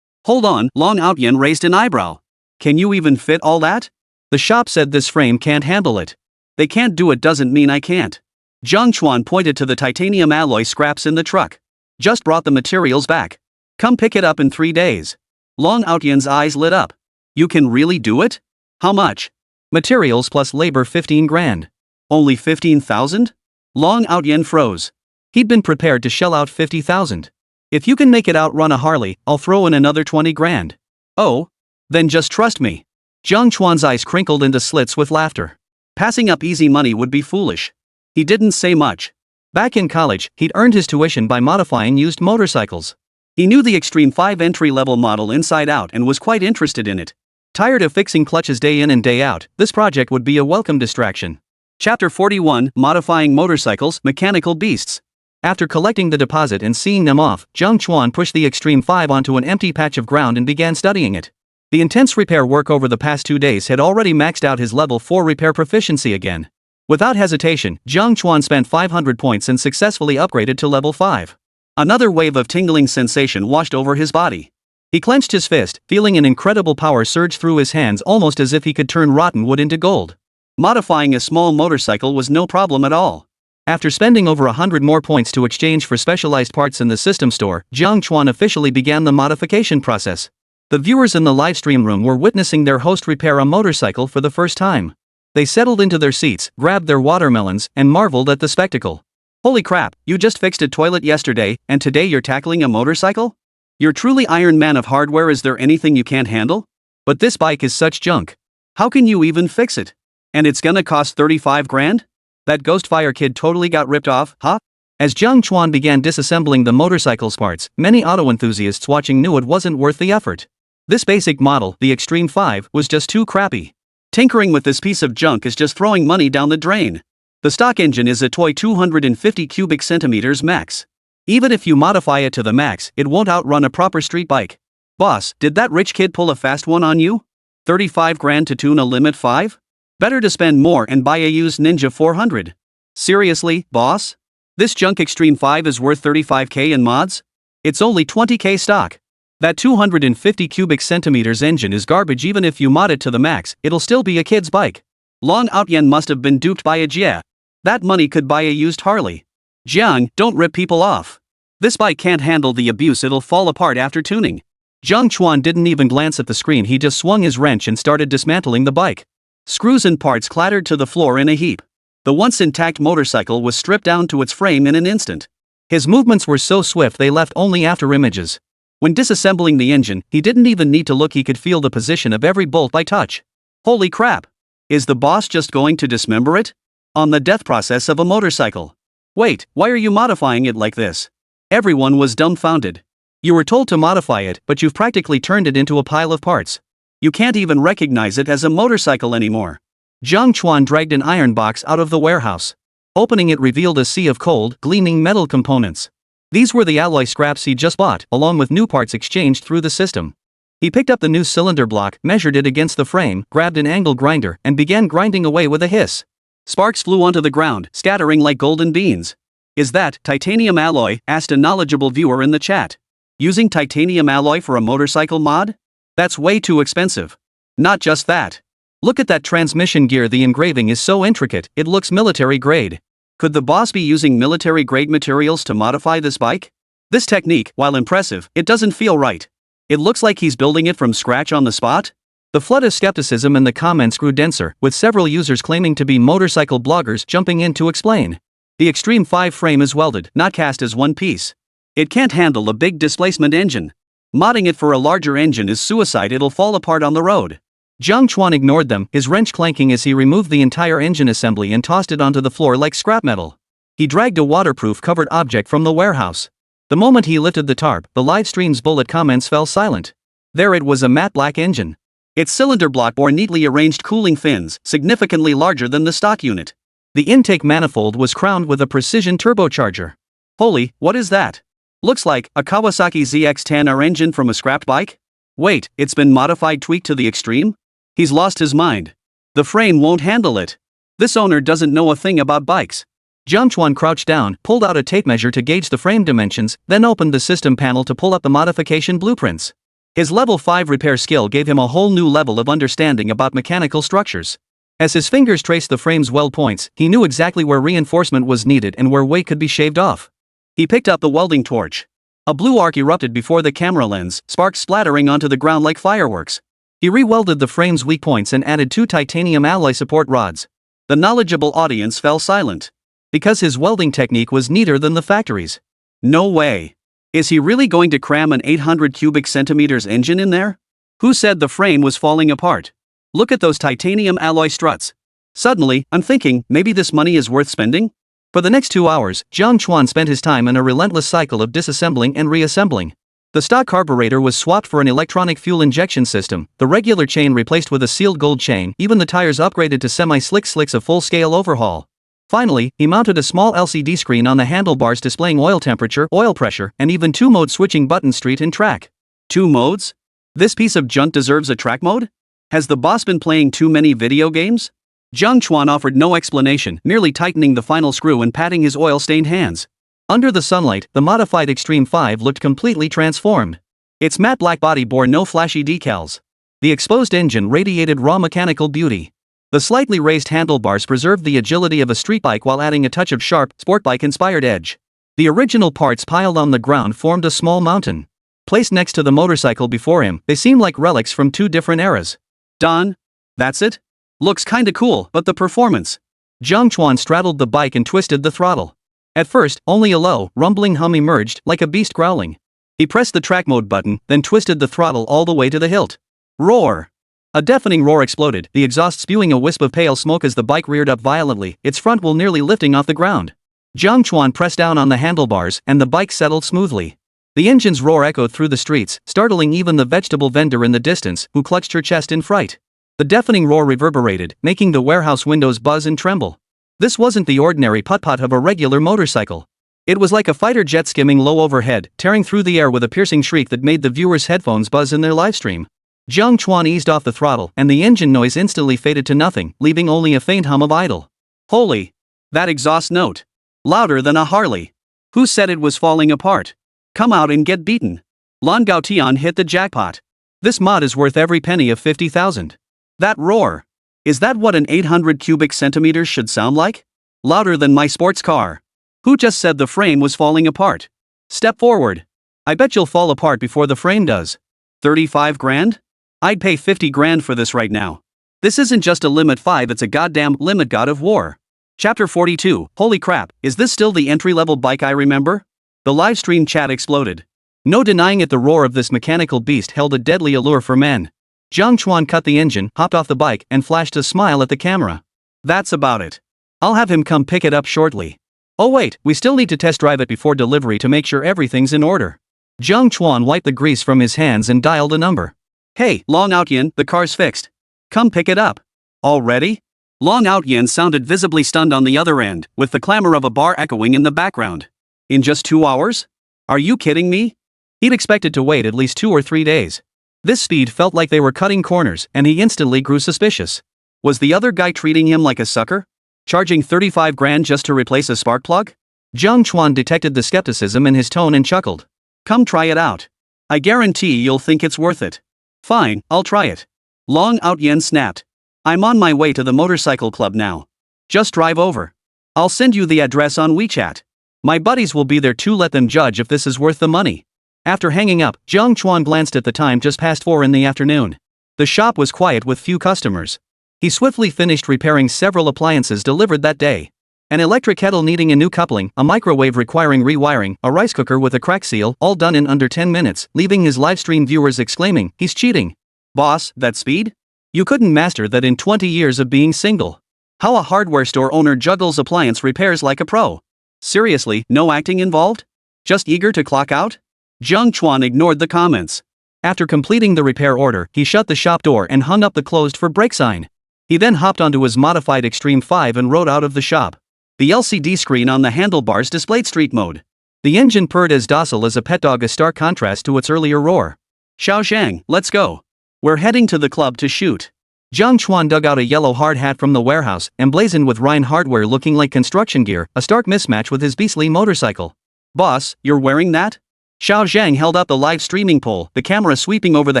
Hold on, Long Out Yen raised an eyebrow. Can you even fit all that? The shop said this frame can't handle it. They can't do it doesn't mean I can't. Jiang Chuan pointed to the titanium alloy scraps in the truck. Just brought the materials back. Come pick it up in 3 days. Long Out Yen's eyes lit up. You can really do it? How much? Materials plus labor 15 grand. Only 15,000? Long Out Yen froze. He'd been prepared to shell out 50,000. If you can make it outrun a Harley, I'll throw in another 20 grand. Oh? Then just trust me. Jiang Chuan's eyes crinkled into slits with laughter. Passing up easy money would be foolish. He didn't say much. Back in college, he'd earned his tuition by modifying used motorcycles. He knew the Extreme 5 entry-level model inside out and was quite interested in it. Tired of fixing clutches day in and day out, this project would be a welcome distraction. Chapter 41, Modifying Motorcycles, Mechanical Beasts. After collecting the deposit and seeing them off, Jiang Chuan pushed the Extreme 5 onto an empty patch of ground and began studying it. The intense repair work over the past 2 days had already maxed out his level 4 repair proficiency again. Without hesitation, Jiang Chuan spent 500 points and successfully upgraded to level 5. Another wave of tingling sensation washed over his body. He clenched his fist, feeling an incredible power surge through his hands, almost as if he could turn rotten wood into gold. Modifying a small motorcycle was no problem at all. After spending over 100 more points to exchange for specialized parts in the system store, Jiang Chuan officially began the modification process. The viewers in the livestream room were witnessing their host repair a motorcycle for the first time. They settled into their seats, grabbed their watermelons, and marveled at the spectacle. Holy crap, you just fixed a toilet yesterday, and today you're tackling a motorcycle? You're truly Iron Man of hardware. Is there anything you can't handle? But this bike is such junk. How can you even fix it? And it's gonna cost 35 grand? That Ghostfire kid totally got ripped off, huh? As Jiang Chuan began disassembling the motorcycle's parts, many auto enthusiasts watching knew it wasn't worth the effort. This basic model, the Extreme 5, was just too crappy. Tinkering with this piece of junk is just throwing money down the drain. The stock engine is a toy 250 cubic centimeters max. Even if you modify it to the max, it won't outrun a proper street bike. Boss, did that rich kid pull a fast one on you? 35 grand to tune a Limit 5? Better to spend more and buy a used Ninja 400. Seriously, boss? This junk Extreme 5 is worth 35k in mods? It's only 20k stock. That 250 cubic centimeters engine is garbage. Even if you mod it to the max, it'll still be a kid's bike. Long Out Yen must have been duped by a Jia. That money could buy a used Harley. Jiang, don't rip people off. This bike can't handle the abuse, it'll fall apart after tuning. Jiang Chuan didn't even glance at the screen, he just swung his wrench and started dismantling the bike. Screws and parts clattered to the floor in a heap. The once intact motorcycle was stripped down to its frame in an instant. His movements were so swift they left only after images. When disassembling the engine, he didn't even need to look, he could feel the position of every bolt by touch. Holy crap! Is the boss just going to dismember it? On the death process of a motorcycle. Wait, why are you modifying it like this? Everyone was dumbfounded. You were told to modify it, but you've practically turned it into a pile of parts. You can't even recognize it as a motorcycle anymore. Jiang Chuan dragged an iron box out of the warehouse. Opening it revealed a sea of cold, gleaming metal components. These were the alloy scraps he just bought, along with new parts exchanged through the system. He picked up the new cylinder block, measured it against the frame, grabbed an angle grinder, and began grinding away with a hiss. Sparks flew onto the ground, scattering like golden beans. Is that titanium alloy? Asked a knowledgeable viewer in the chat. Using titanium alloy for a motorcycle mod? That's way too expensive. Not just that. Look at that transmission gear, the engraving is so intricate, it looks military grade. Could the boss be using military grade materials to modify this bike? This technique, while impressive, it doesn't feel right. It looks like he's building it from scratch on the spot? The flood of skepticism in the comments grew denser, with several users claiming to be motorcycle bloggers jumping in to explain. The Extreme 5 frame is welded, not cast as one piece. It can't handle a big displacement engine. Modding it for a larger engine is suicide, it'll fall apart on the road. Jiang Chuan ignored them, his wrench clanking as he removed the entire engine assembly and tossed it onto the floor like scrap metal. He dragged a waterproof covered object from the warehouse. The moment he lifted the tarp, the live stream's bullet comments fell silent. There it was, a matte black engine. Its cylinder block bore neatly arranged cooling fins, significantly larger than the stock unit. The intake manifold was crowned with a precision turbocharger. Holy, what is that? Looks like a Kawasaki ZX-10R engine from a scrapped bike? Wait, it's been modified, tweaked to the extreme? He's lost his mind. The frame won't handle it. This owner doesn't know a thing about bikes. Jiang Chuan crouched down, pulled out a tape measure to gauge the frame dimensions, then opened the system panel to pull up the modification blueprints. His level 5 repair skill gave him a whole new level of understanding about mechanical structures. As his fingers traced the frame's weld points, he knew exactly where reinforcement was needed and where weight could be shaved off. He picked up the welding torch. A blue arc erupted before the camera lens, sparks splattering onto the ground like fireworks. He re-welded the frame's weak points and added 2 titanium alloy support rods. The knowledgeable audience fell silent. Because his welding technique was neater than the factory's. No way. Is he really going to cram an 800 cubic centimeters engine in there? Who said the frame was falling apart? Look at those titanium alloy struts. Suddenly, I'm thinking, maybe this money is worth spending? For the next 2 hours, Jiang Chuan spent his time in a relentless cycle of disassembling and reassembling. The stock carburetor was swapped for an electronic fuel injection system, the regular chain replaced with a sealed gold chain, even the tires upgraded to semi-slick slicks, a full-scale overhaul. Finally, he mounted a small LCD screen on the handlebars displaying oil temperature, oil pressure, and even 2-mode switching buttons, street and track. 2 modes? This piece of junk deserves a track mode? Has the boss been playing too many video games? Jiang Chuan offered no explanation, merely tightening the final screw and patting his oil-stained hands. Under the sunlight, the modified Extreme 5 looked completely transformed. Its matte black body bore no flashy decals. The exposed engine radiated raw mechanical beauty. The slightly raised handlebars preserved the agility of a street bike while adding a touch of sharp, sport bike-inspired edge. The original parts piled on the ground formed a small mountain. Placed next to the motorcycle before him, they seemed like relics from 2 different eras. Done? That's it? Looks kinda cool, but the performance. Jiang Chuan straddled the bike and twisted the throttle. At first, only a low, rumbling hum emerged, like a beast growling. He pressed the track mode button, then twisted the throttle all the way to the hilt. Roar! A deafening roar exploded, the exhaust spewing a wisp of pale smoke as the bike reared up violently, its front wheel nearly lifting off the ground. Jiang Chuan pressed down on the handlebars, and the bike settled smoothly. The engine's roar echoed through the streets, startling even the vegetable vendor in the distance, who clutched her chest in fright. The deafening roar reverberated, making the warehouse windows buzz and tremble. This wasn't the ordinary putt-putt of a regular motorcycle. It was like a fighter jet skimming low overhead, tearing through the air with a piercing shriek that made the viewers' headphones buzz in their livestream. Jiang Chuan eased off the throttle, and the engine noise instantly faded to nothing, leaving only a faint hum of idle. Holy! That exhaust note! Louder than a Harley! Who said it was falling apart? Come out and get beaten! Longguo Tian hit the jackpot. This mod is worth every penny of 50,000. That roar! Is that what an 800 cubic centimeters should sound like? Louder than my sports car. Who just said the frame was falling apart? Step forward. I bet you'll fall apart before the frame does. 35 grand? I'd pay 50 grand for this right now. This isn't just a Limit 5, it's a goddamn Limit God of War. Chapter 42, holy crap, is this still the entry-level bike I remember? The livestream chat exploded. No denying it, the roar of this mechanical beast held a deadly allure for men. Jiang Chuan cut the engine, hopped off the bike, and flashed a smile at the camera. That's about it. I'll have him come pick it up shortly. Oh wait, we still need to test drive it before delivery to make sure everything's in order. Jiang Chuan wiped the grease from his hands and dialed a number. Hey, Long Outyan, the car's fixed. Come pick it up. Already? Long Outyan sounded visibly stunned on the other end, with the clamor of a bar echoing in the background. In just 2 hours? Are you kidding me? He'd expected to wait at least 2 or 3 days. This speed felt like they were cutting corners, and he instantly grew suspicious. Was the other guy treating him like a sucker? Charging 35 grand just to replace a spark plug? Jiang Chuan detected the skepticism in his tone and chuckled. Come try it out. I guarantee you'll think it's worth it. Fine, I'll try it. Long Out Yen snapped. I'm on my way to the motorcycle club now. Just drive over. I'll send you the address on WeChat. My buddies will be there too, let them judge if this is worth the money. After hanging up, Jiang Chuan glanced at the time, just past 4 in the afternoon. The shop was quiet with few customers. He swiftly finished repairing several appliances delivered that day. An electric kettle needing a new coupling, a microwave requiring rewiring, a rice cooker with a crack seal, all done in under 10 minutes, leaving his livestream viewers exclaiming, he's cheating. Boss, that speed? You couldn't master that in 20 years of being single. How a hardware store owner juggles appliance repairs like a pro. Seriously, no acting involved? Just eager to clock out? Jiang Chuan ignored the comments. After completing the repair order, he shut the shop door and hung up the closed for break sign. He then hopped onto his modified Extreme 5 and rode out of the shop. The LCD screen on the handlebars displayed street mode. The engine purred as docile as a pet dog, a stark contrast to its earlier roar. Xiao Zhang, let's go. We're heading to the club to shoot. Jiang Chuan dug out a yellow hard hat from the warehouse, emblazoned with Rhine hardware looking like construction gear, a stark mismatch with his beastly motorcycle. Boss, you're wearing that? Xiao Zhang held up the live streaming pole, the camera sweeping over the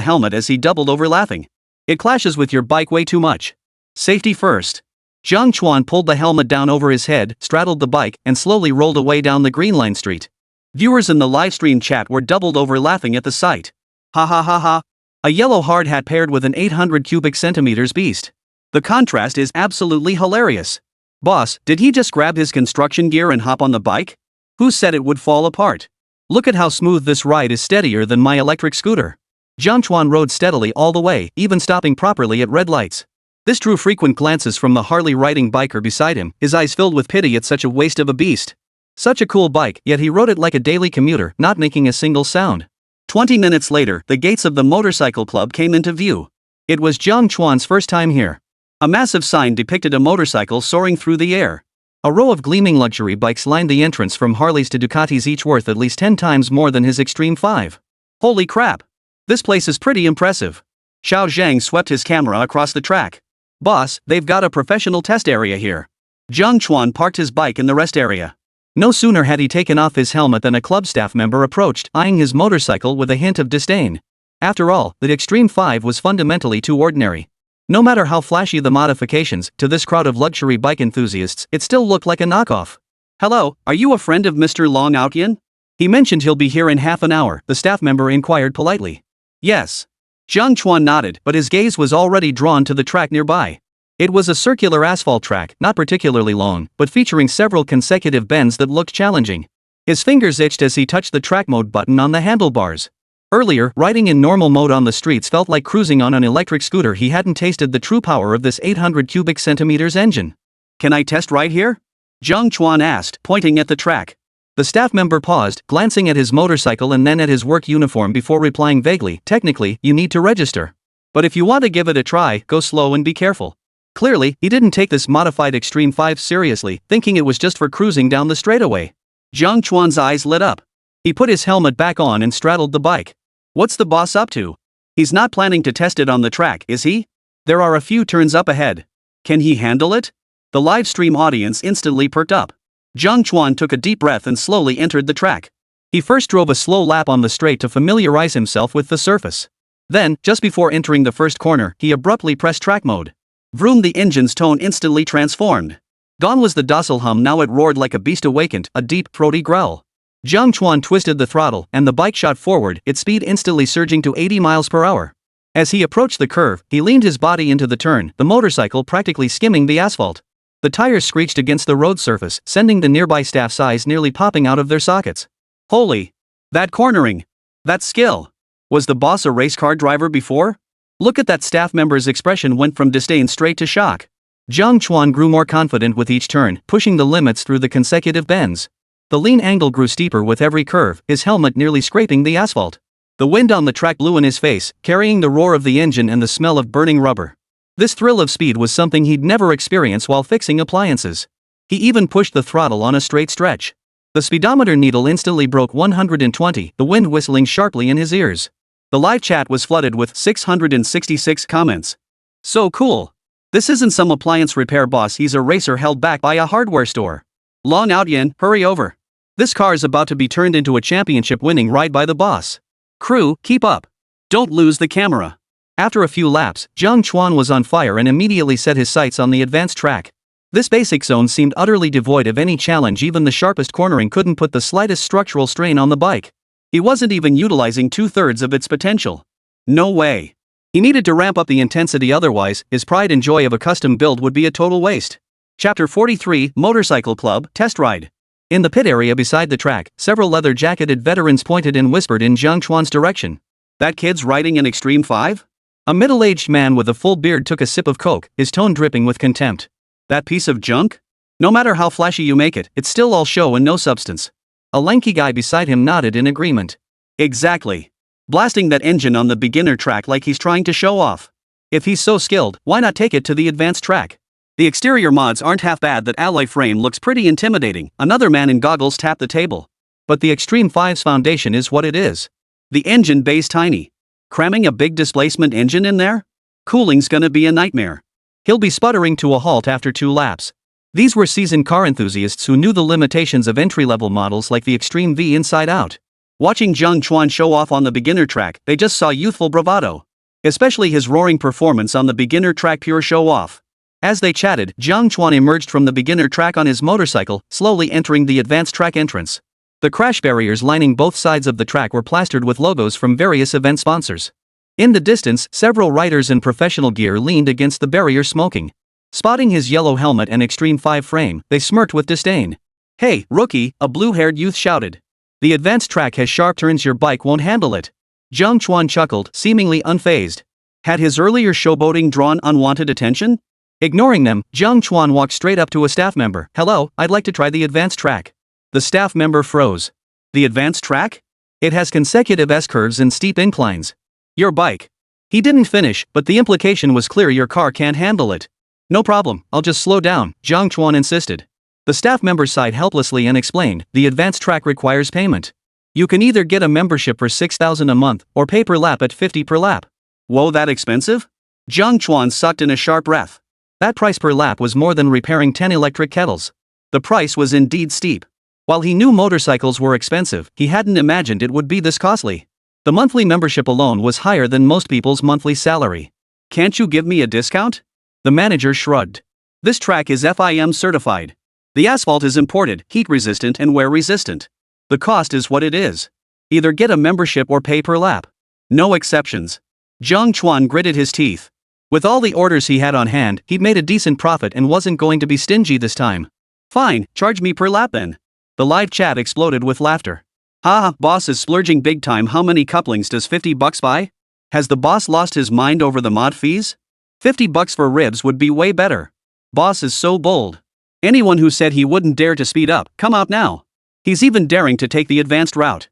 helmet as he doubled over laughing. It clashes with your bike way too much. Safety first. Jiang Chuan pulled the helmet down over his head, straddled the bike, and slowly rolled away down the Green Line Street. Viewers in the livestream chat were doubled over laughing at the sight. Ha ha ha ha. A yellow hard hat paired with an 800 cubic centimeters beast. The contrast is absolutely hilarious. Boss, did he just grab his construction gear and hop on the bike? Who said it would fall apart? Look at how smooth this ride is, steadier than my electric scooter. Jiang Chuan rode steadily all the way, even stopping properly at red lights. This drew frequent glances from the Harley riding biker beside him, his eyes filled with pity at such a waste of a beast. Such a cool bike, yet he rode it like a daily commuter, not making a single sound. 20 minutes later, the gates of the motorcycle club came into view. It was Jiang Chuan's first time here. A massive sign depicted a motorcycle soaring through the air. A row of gleaming luxury bikes lined the entrance, from Harleys to Ducatis, each worth at least 10 times more than his Extreme 5. Holy crap! This place is pretty impressive. Xiao Zhang swept his camera across the track. Boss, they've got a professional test area here. Jiang Chuan parked his bike in the rest area. No sooner had he taken off his helmet than a club staff member approached, eyeing his motorcycle with a hint of disdain. After all, the Extreme 5 was fundamentally too ordinary. No matter how flashy the modifications, to this crowd of luxury bike enthusiasts, it still looked like a knockoff. Hello, are you a friend of Mr. Long Outyen? He mentioned he'll be here in half an hour, the staff member inquired politely. Yes. Jiang Chuan nodded, but his gaze was already drawn to the track nearby. It was a circular asphalt track, not particularly long, but featuring several consecutive bends that looked challenging. His fingers itched as he touched the track mode button on the handlebars. Earlier, riding in normal mode on the streets felt like cruising on an electric scooter. He hadn't tasted the true power of this 800 cubic centimeters engine. Can I test right here? Jiang Chuan asked, pointing at the track. The staff member paused, glancing at his motorcycle and then at his work uniform before replying vaguely, technically, you need to register. But if you want to give it a try, go slow and be careful. Clearly, he didn't take this modified Extreme 5 seriously, thinking it was just for cruising down the straightaway. Jiang Chuan's eyes lit up. He put his helmet back on and straddled the bike. What's the boss up to? He's not planning to test it on the track, is he? There are a few turns up ahead. Can he handle it? The live stream audience instantly perked up. Jiang Chuan took a deep breath and slowly entered the track. He first drove a slow lap on the straight to familiarize himself with the surface. Then, just before entering the first corner, he abruptly pressed track mode. Vroom! The engine's tone instantly transformed. Gone was the docile hum, now it roared like a beast awakened, a deep, throaty growl. Jiang Chuan twisted the throttle, and the bike shot forward, its speed instantly surging to 80 miles per hour. As he approached the curve, he leaned his body into the turn, the motorcycle practically skimming the asphalt. The tires screeched against the road surface, sending the nearby staff's eyes nearly popping out of their sockets. Holy! That cornering! That skill! Was the boss a race car driver before? Look at that staff member's expression, went from disdain straight to shock. Jiang Chuan grew more confident with each turn, pushing the limits through the consecutive bends. The lean angle grew steeper with every curve, his helmet nearly scraping the asphalt. The wind on the track blew in his face, carrying the roar of the engine and the smell of burning rubber. This thrill of speed was something he'd never experienced while fixing appliances. He even pushed the throttle on a straight stretch. The speedometer needle instantly broke 120, the wind whistling sharply in his ears. The live chat was flooded with 666 comments. So cool. This isn't some appliance repair boss, he's a racer held back by a hardware store. Long Outyen, hurry over. This car is about to be turned into a championship-winning ride by the boss. Crew, keep up. Don't lose the camera. After a few laps, Jiang Chuan was on fire and immediately set his sights on the advanced track. This basic zone seemed utterly devoid of any challenge. Even the sharpest cornering couldn't put the slightest structural strain on the bike. He wasn't even utilizing 2/3 of its potential. No way. He needed to ramp up the intensity, otherwise, his pride and joy of a custom build would be a total waste. Chapter 43, Motorcycle Club, Test Ride. In the pit area beside the track, several leather-jacketed veterans pointed and whispered in Jiang Chuan's direction. That kid's riding an Extreme 5? A middle-aged man with a full beard took a sip of coke, his tone dripping with contempt. That piece of junk? No matter how flashy you make it, it's still all show and no substance. A lanky guy beside him nodded in agreement. Exactly. Blasting that engine on the beginner track like he's trying to show off. If he's so skilled, why not take it to the advanced track? The exterior mods aren't half bad. That alloy frame looks pretty intimidating. Another man in goggles tapped the table. But the Extreme 5's foundation is what it is. The engine bay's tiny. Cramming a big displacement engine in there? Cooling's gonna be a nightmare. He'll be sputtering to a halt after 2 laps. These were seasoned car enthusiasts who knew the limitations of entry-level models like the Extreme V inside out. Watching Jiang Chuan show off on the beginner track, they just saw youthful bravado. Especially his roaring performance on the beginner track, pure show-off. As they chatted, Jiang Chuan emerged from the beginner track on his motorcycle, slowly entering the advanced track entrance. The crash barriers lining both sides of the track were plastered with logos from various event sponsors. In the distance, several riders in professional gear leaned against the barrier smoking. Spotting his yellow helmet and Extreme 5 frame, they smirked with disdain. "Hey, rookie," a blue-haired youth shouted. "The advanced track has sharp turns, your bike won't handle it." Jiang Chuan chuckled, seemingly unfazed. Had his earlier showboating drawn unwanted attention? Ignoring them, Jiang Chuan walked straight up to a staff member. "Hello, I'd like to try the advanced track." The staff member froze. "The advanced track? It has consecutive S-curves and steep inclines. Your bike." He didn't finish, but the implication was clear: your car can't handle it. "No problem, I'll just slow down," Jiang Chuan insisted. The staff member sighed helplessly and explained, "The advanced track requires payment. You can either get a membership for 6,000 a month, or pay per lap at 50 per lap. Whoa, that expensive? Jiang Chuan sucked in a sharp breath. That price per lap was more than repairing 10 electric kettles. The price was indeed steep. While he knew motorcycles were expensive, he hadn't imagined it would be this costly. The monthly membership alone was higher than most people's monthly salary. "Can't you give me a discount?" The manager shrugged. "This track is FIM certified. The asphalt is imported, heat-resistant and wear-resistant. The cost is what it is. Either get a membership or pay per lap. No exceptions." Jiang Chuan gritted his teeth. With all the orders he had on hand, he'd made a decent profit and wasn't going to be stingy this time. "Fine, charge me per lap then." The live chat exploded with laughter. "Haha, boss is splurging big time. How many couplings does $50 buy? Has the boss lost his mind over the mod fees? $50 for ribs would be way better. Boss is so bold. Anyone who said he wouldn't dare to speed up, come out now. He's even daring to take the advanced route."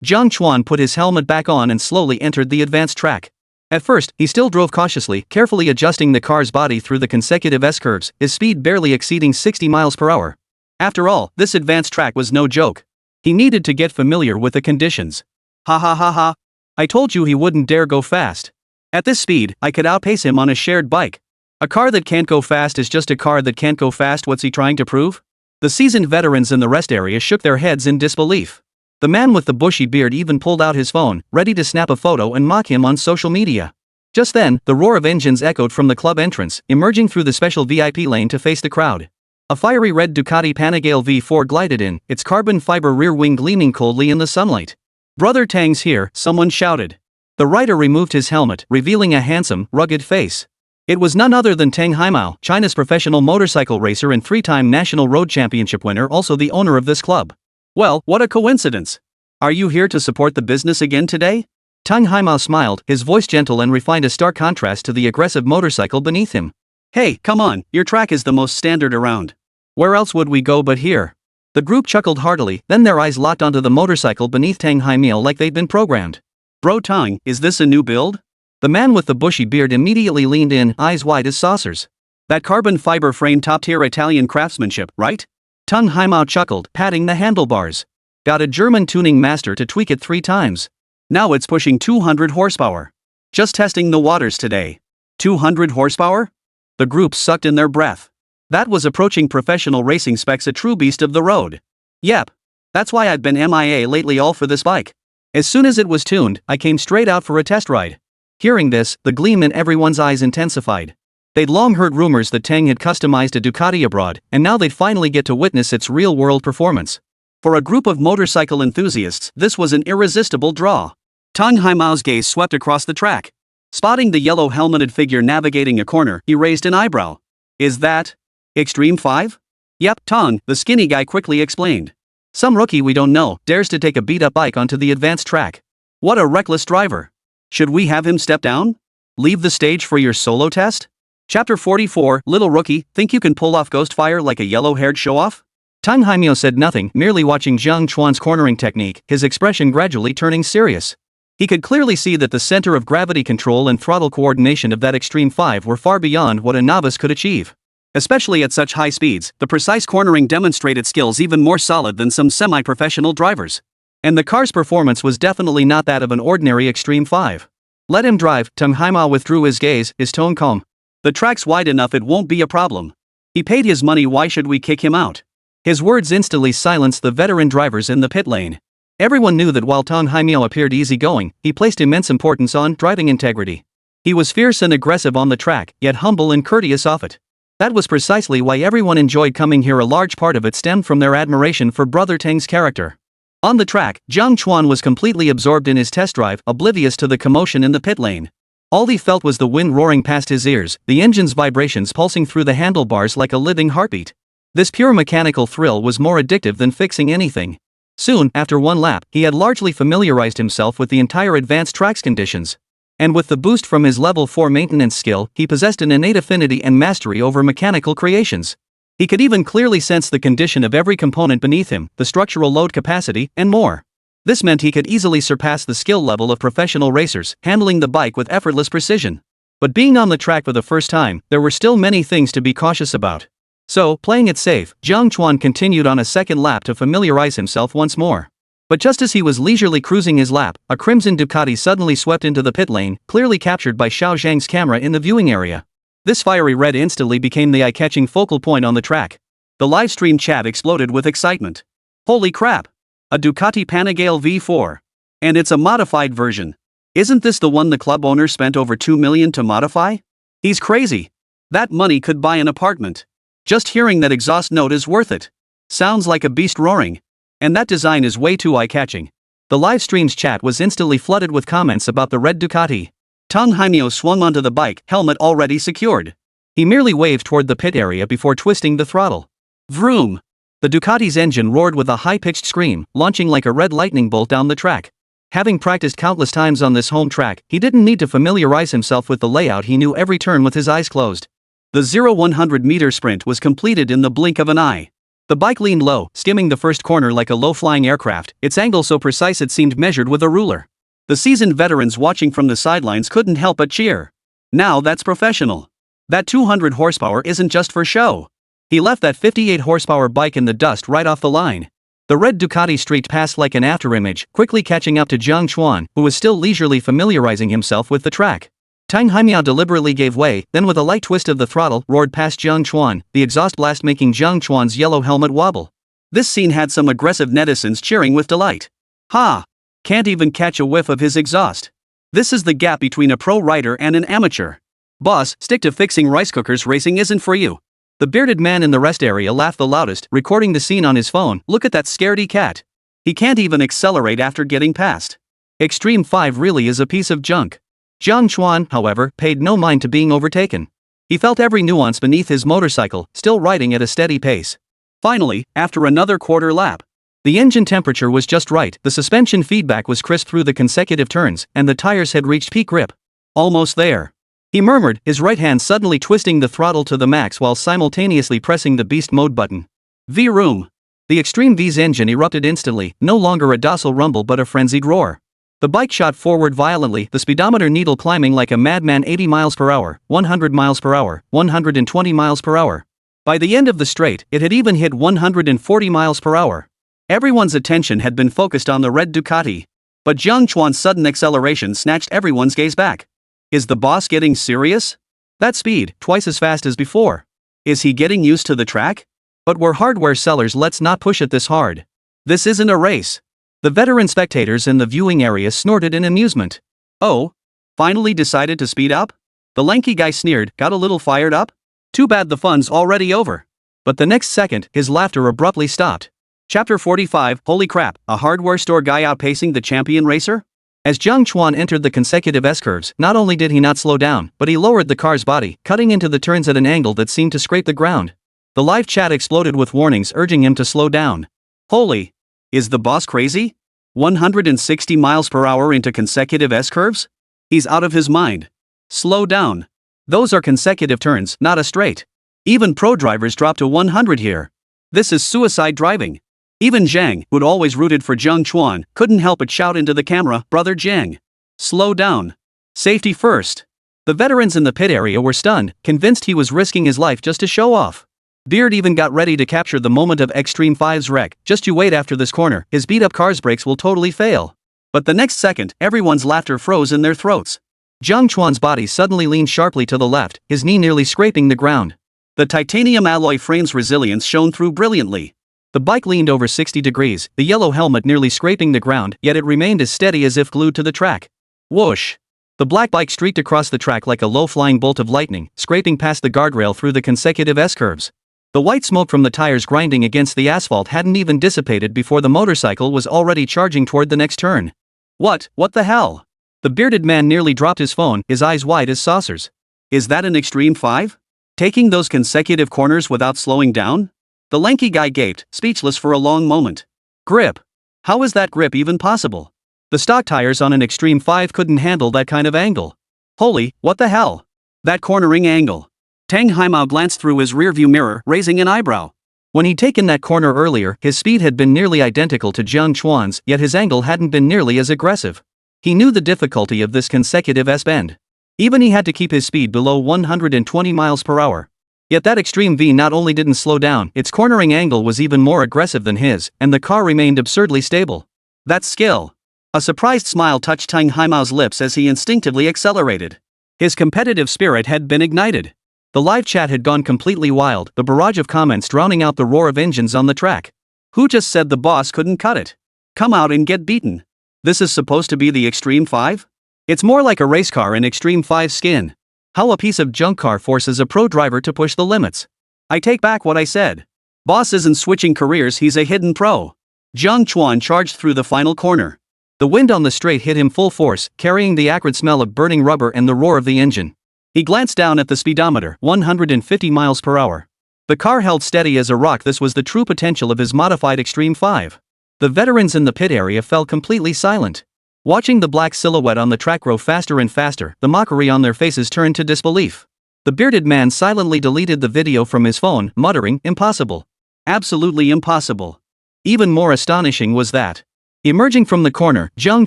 Jiang Chuan put his helmet back on and slowly entered the advanced track. At first, he still drove cautiously, carefully adjusting the car's body through the consecutive S-curves, his speed barely exceeding 60 miles per hour. After all, this advanced track was no joke. He needed to get familiar with the conditions. "Ha ha ha ha. I told you he wouldn't dare go fast. At this speed, I could outpace him on a shared bike. A car that can't go fast is just a car that can't go fast. What's he trying to prove?" The seasoned veterans in the rest area shook their heads in disbelief. The man with the bushy beard even pulled out his phone, ready to snap a photo and mock him on social media. Just then, the roar of engines echoed from the club entrance, emerging through the special VIP lane to face the crowd. A fiery red Ducati Panigale V4 glided in, its carbon fiber rear wing gleaming coldly in the sunlight. "Brother Tang's here," someone shouted. The rider removed his helmet, revealing a handsome, rugged face. It was none other than Tang Haimao, China's professional motorcycle racer and 3-time national road championship winner, also the owner of this club. "Well, what a coincidence. Are you here to support the business again today?" Tang Haimao smiled, his voice gentle and refined, a stark contrast to the aggressive motorcycle beneath him. "Hey, come on, your track is the most standard around. Where else would we go but here?" The group chuckled heartily, then their eyes locked onto the motorcycle beneath Tang Haimao like they'd been programmed. "Bro Tang, is this a new build?" The man with the bushy beard immediately leaned in, eyes wide as saucers. "That carbon fiber frame, top-tier Italian craftsmanship, right?" Tang Haimao chuckled, patting the handlebars. "Got a German tuning master to tweak it 3 times. Now it's pushing 200 horsepower. Just testing the waters today. 200 horsepower?" The group sucked in their breath. That was approaching professional racing specs, a true beast of the road. "Yep. That's why I've been MIA lately all for this bike. As soon as it was tuned, I came straight out for a test ride. Hearing this, the gleam in everyone's eyes intensified. They'd long heard rumors that Tang had customized a Ducati abroad, and now they'd finally get to witness its real-world performance. For a group of motorcycle enthusiasts, this was an irresistible draw. Tang Haimao's gaze swept across the track. Spotting the yellow helmeted figure navigating a corner, he raised an eyebrow. Is that Extreme 5? Yep, Tang, the skinny guy quickly explained. Some rookie we don't know dares to take a beat-up bike onto the advanced track. What a reckless driver. Should we have him step down? Leave the stage for your solo test? Chapter 44, Little Rookie, think you can pull off ghost fire like a yellow-haired show-off? Tang Haimyo said nothing, merely watching Jiang Chuan's cornering technique, his expression gradually turning serious. He could clearly see that the center of gravity control and throttle coordination of that Extreme 5 were far beyond what a novice could achieve. Especially at such high speeds, the precise cornering demonstrated skills even more solid than some semi-professional drivers. And the car's performance was definitely not that of an ordinary Extreme 5. Let him drive, Tang Haimyo withdrew his gaze, his tone calm. The track's wide enough, it won't be a problem. He paid his money, why should we kick him out? His words instantly silenced the veteran drivers in the pit lane. Everyone knew that while Tang Haimyo appeared easygoing, he placed immense importance on driving integrity. He was fierce and aggressive on the track, yet humble and courteous off it. That was precisely why everyone enjoyed coming here. A large part of it stemmed from their admiration for Brother Tang's character. On the track, Jiang Chuan was completely absorbed in his test drive, oblivious to the commotion in the pit lane. All he felt was the wind roaring past his ears, the engine's vibrations pulsing through the handlebars like a living heartbeat. This pure mechanical thrill was more addictive than fixing anything. Soon, after one lap, he had largely familiarized himself with the entire advanced track's conditions. And with the boost from his level 4 maintenance skill, he possessed an innate affinity and mastery over mechanical creations. He could even clearly sense the condition of every component beneath him, the structural load capacity, and more. This meant he could easily surpass the skill level of professional racers, handling the bike with effortless precision. But being on the track for the first time, there were still many things to be cautious about. So, playing it safe, Jiang Chuan continued on a second lap to familiarize himself once more. But just as he was leisurely cruising his lap, a crimson Ducati suddenly swept into the pit lane, clearly captured by Xiao Zhang's camera in the viewing area. This fiery red instantly became the eye-catching focal point on the track. The live stream chat exploded with excitement. Holy crap! A Ducati Panigale V4. And it's a modified version. Isn't this the one the club owner spent over $2 million to modify? He's crazy. That money could buy an apartment. Just hearing that exhaust note is worth it. Sounds like a beast roaring. And that design is way too eye-catching. The live stream's chat was instantly flooded with comments about the red Ducati. Tang Haimyo swung onto the bike, helmet already secured. He merely waved toward the pit area before twisting the throttle. Vroom! The Ducati's engine roared with a high-pitched scream, launching like a red lightning bolt down the track. Having practiced countless times on this home track, he didn't need to familiarize himself with the layout. He knew every turn with his eyes closed. The 0-100 meter sprint was completed in the blink of an eye. The bike leaned low, skimming the first corner like a low-flying aircraft, its angle so precise it seemed measured with a ruler. The seasoned veterans watching from the sidelines couldn't help but cheer. Now that's professional. That 200 horsepower isn't just for show. He left that 58 horsepower bike in the dust right off the line. The red Ducati streaked past like an afterimage, quickly catching up to Jiang Chuan, who was still leisurely familiarizing himself with the track. Tang Haimyo deliberately gave way, then with a light twist of the throttle, roared past Jiang Chuan, the exhaust blast making Jiang Chuan's yellow helmet wobble. This scene had some aggressive netizens cheering with delight. Ha! Can't even catch a whiff of his exhaust. This is the gap between a pro rider and an amateur. Boss, stick to fixing rice cookers. Racing isn't for you. The bearded man in the rest area laughed the loudest, recording the scene on his phone. Look at that scaredy cat. He can't even accelerate after getting past. Extreme 5 really is a piece of junk. Jiang Chuan, however, paid no mind to being overtaken. He felt every nuance beneath his motorcycle, still riding at a steady pace. Finally, after another quarter lap, the engine temperature was just right, the suspension feedback was crisp through the consecutive turns, and the tires had reached peak grip. Almost there. He murmured, his right hand suddenly twisting the throttle to the max while simultaneously pressing the beast mode button. V-room. The Extreme V's engine erupted instantly, no longer a docile rumble but a frenzied roar. The bike shot forward violently, the speedometer needle climbing like a madman. 80 miles per hour, 100 miles per hour, 120 miles per hour. By the end of the straight, it had even hit 140 miles per hour. Everyone's attention had been focused on the red Ducati. But Jiang Chuan's sudden acceleration snatched everyone's gaze back. Is the boss getting serious? That speed, twice as fast as before. Is he getting used to the track? But we're hardware sellers, let's not push it this hard. This isn't a race. The veteran spectators in the viewing area snorted in amusement. Oh? Finally decided to speed up? The lanky guy sneered, got a little fired up? Too bad the fun's already over. But the next second, his laughter abruptly stopped. Chapter 45, Holy crap, a hardware store guy outpacing the champion racer? As Jiang Chuan entered the consecutive S-curves, not only did he not slow down, but he lowered the car's body, cutting into the turns at an angle that seemed to scrape the ground. The live chat exploded with warnings urging him to slow down. Holy! Is the boss crazy? 160 miles per hour into consecutive S-curves? He's out of his mind. Slow down. Those are consecutive turns, not a straight. Even pro drivers drop to 100 here. This is suicide driving. Even Jiang, who'd always rooted for Jiang Chuan, couldn't help but shout into the camera, "Brother Jiang. Slow down. Safety first." The veterans in the pit area were stunned, convinced he was risking his life just to show off. Beard even got ready to capture the moment of Extreme 5's wreck. "Just you wait after this corner, his beat-up car's brakes will totally fail." But the next second, everyone's laughter froze in their throats. Jiang Chuan's body suddenly leaned sharply to the left, his knee nearly scraping the ground. The titanium alloy frame's resilience shone through brilliantly. The bike leaned over 60 degrees, the yellow helmet nearly scraping the ground, yet it remained as steady as if glued to the track. Whoosh! The black bike streaked across the track like a low-flying bolt of lightning, scraping past the guardrail through the consecutive S-curves. The white smoke from the tires grinding against the asphalt hadn't even dissipated before the motorcycle was already charging toward the next turn. What the hell? The bearded man nearly dropped his phone, his eyes wide as saucers. Is that an Extreme 5? Taking those consecutive corners without slowing down? The lanky guy gaped, speechless for a long moment. Grip. How is that grip even possible? The stock tires on an Extreme 5 couldn't handle that kind of angle. Holy, what the hell? That cornering angle. Tang Haimao glanced through his rearview mirror, raising an eyebrow. When he'd taken that corner earlier, his speed had been nearly identical to Jiang Chuan's, yet his angle hadn't been nearly as aggressive. He knew the difficulty of this consecutive S-bend. Even he had to keep his speed below 120 miles per hour. Yet that Extreme V not only didn't slow down, its cornering angle was even more aggressive than his, and the car remained absurdly stable. That's skill. A surprised smile touched Tang Haimao's lips as he instinctively accelerated. His competitive spirit had been ignited. The live chat had gone completely wild, the barrage of comments drowning out the roar of engines on the track. Who just said the boss couldn't cut it? Come out and get beaten. This is supposed to be the Extreme 5? It's more like a race car in Extreme 5 skin. How a piece of junk car forces a pro driver to push the limits. I take back what I said. Boss isn't switching careers, he's a hidden pro. Jiang Chuan charged through the final corner. The wind on the straight hit him full force, carrying the acrid smell of burning rubber and the roar of the engine. He glanced down at the speedometer, 150 miles per hour. The car held steady as a rock. This was the true potential of his modified Extreme 5. The veterans in the pit area fell completely silent. Watching the black silhouette on the track grow faster and faster, the mockery on their faces turned to disbelief. The bearded man silently deleted the video from his phone, muttering, "Impossible. Absolutely impossible." Even more astonishing was that, emerging from the corner, Jiang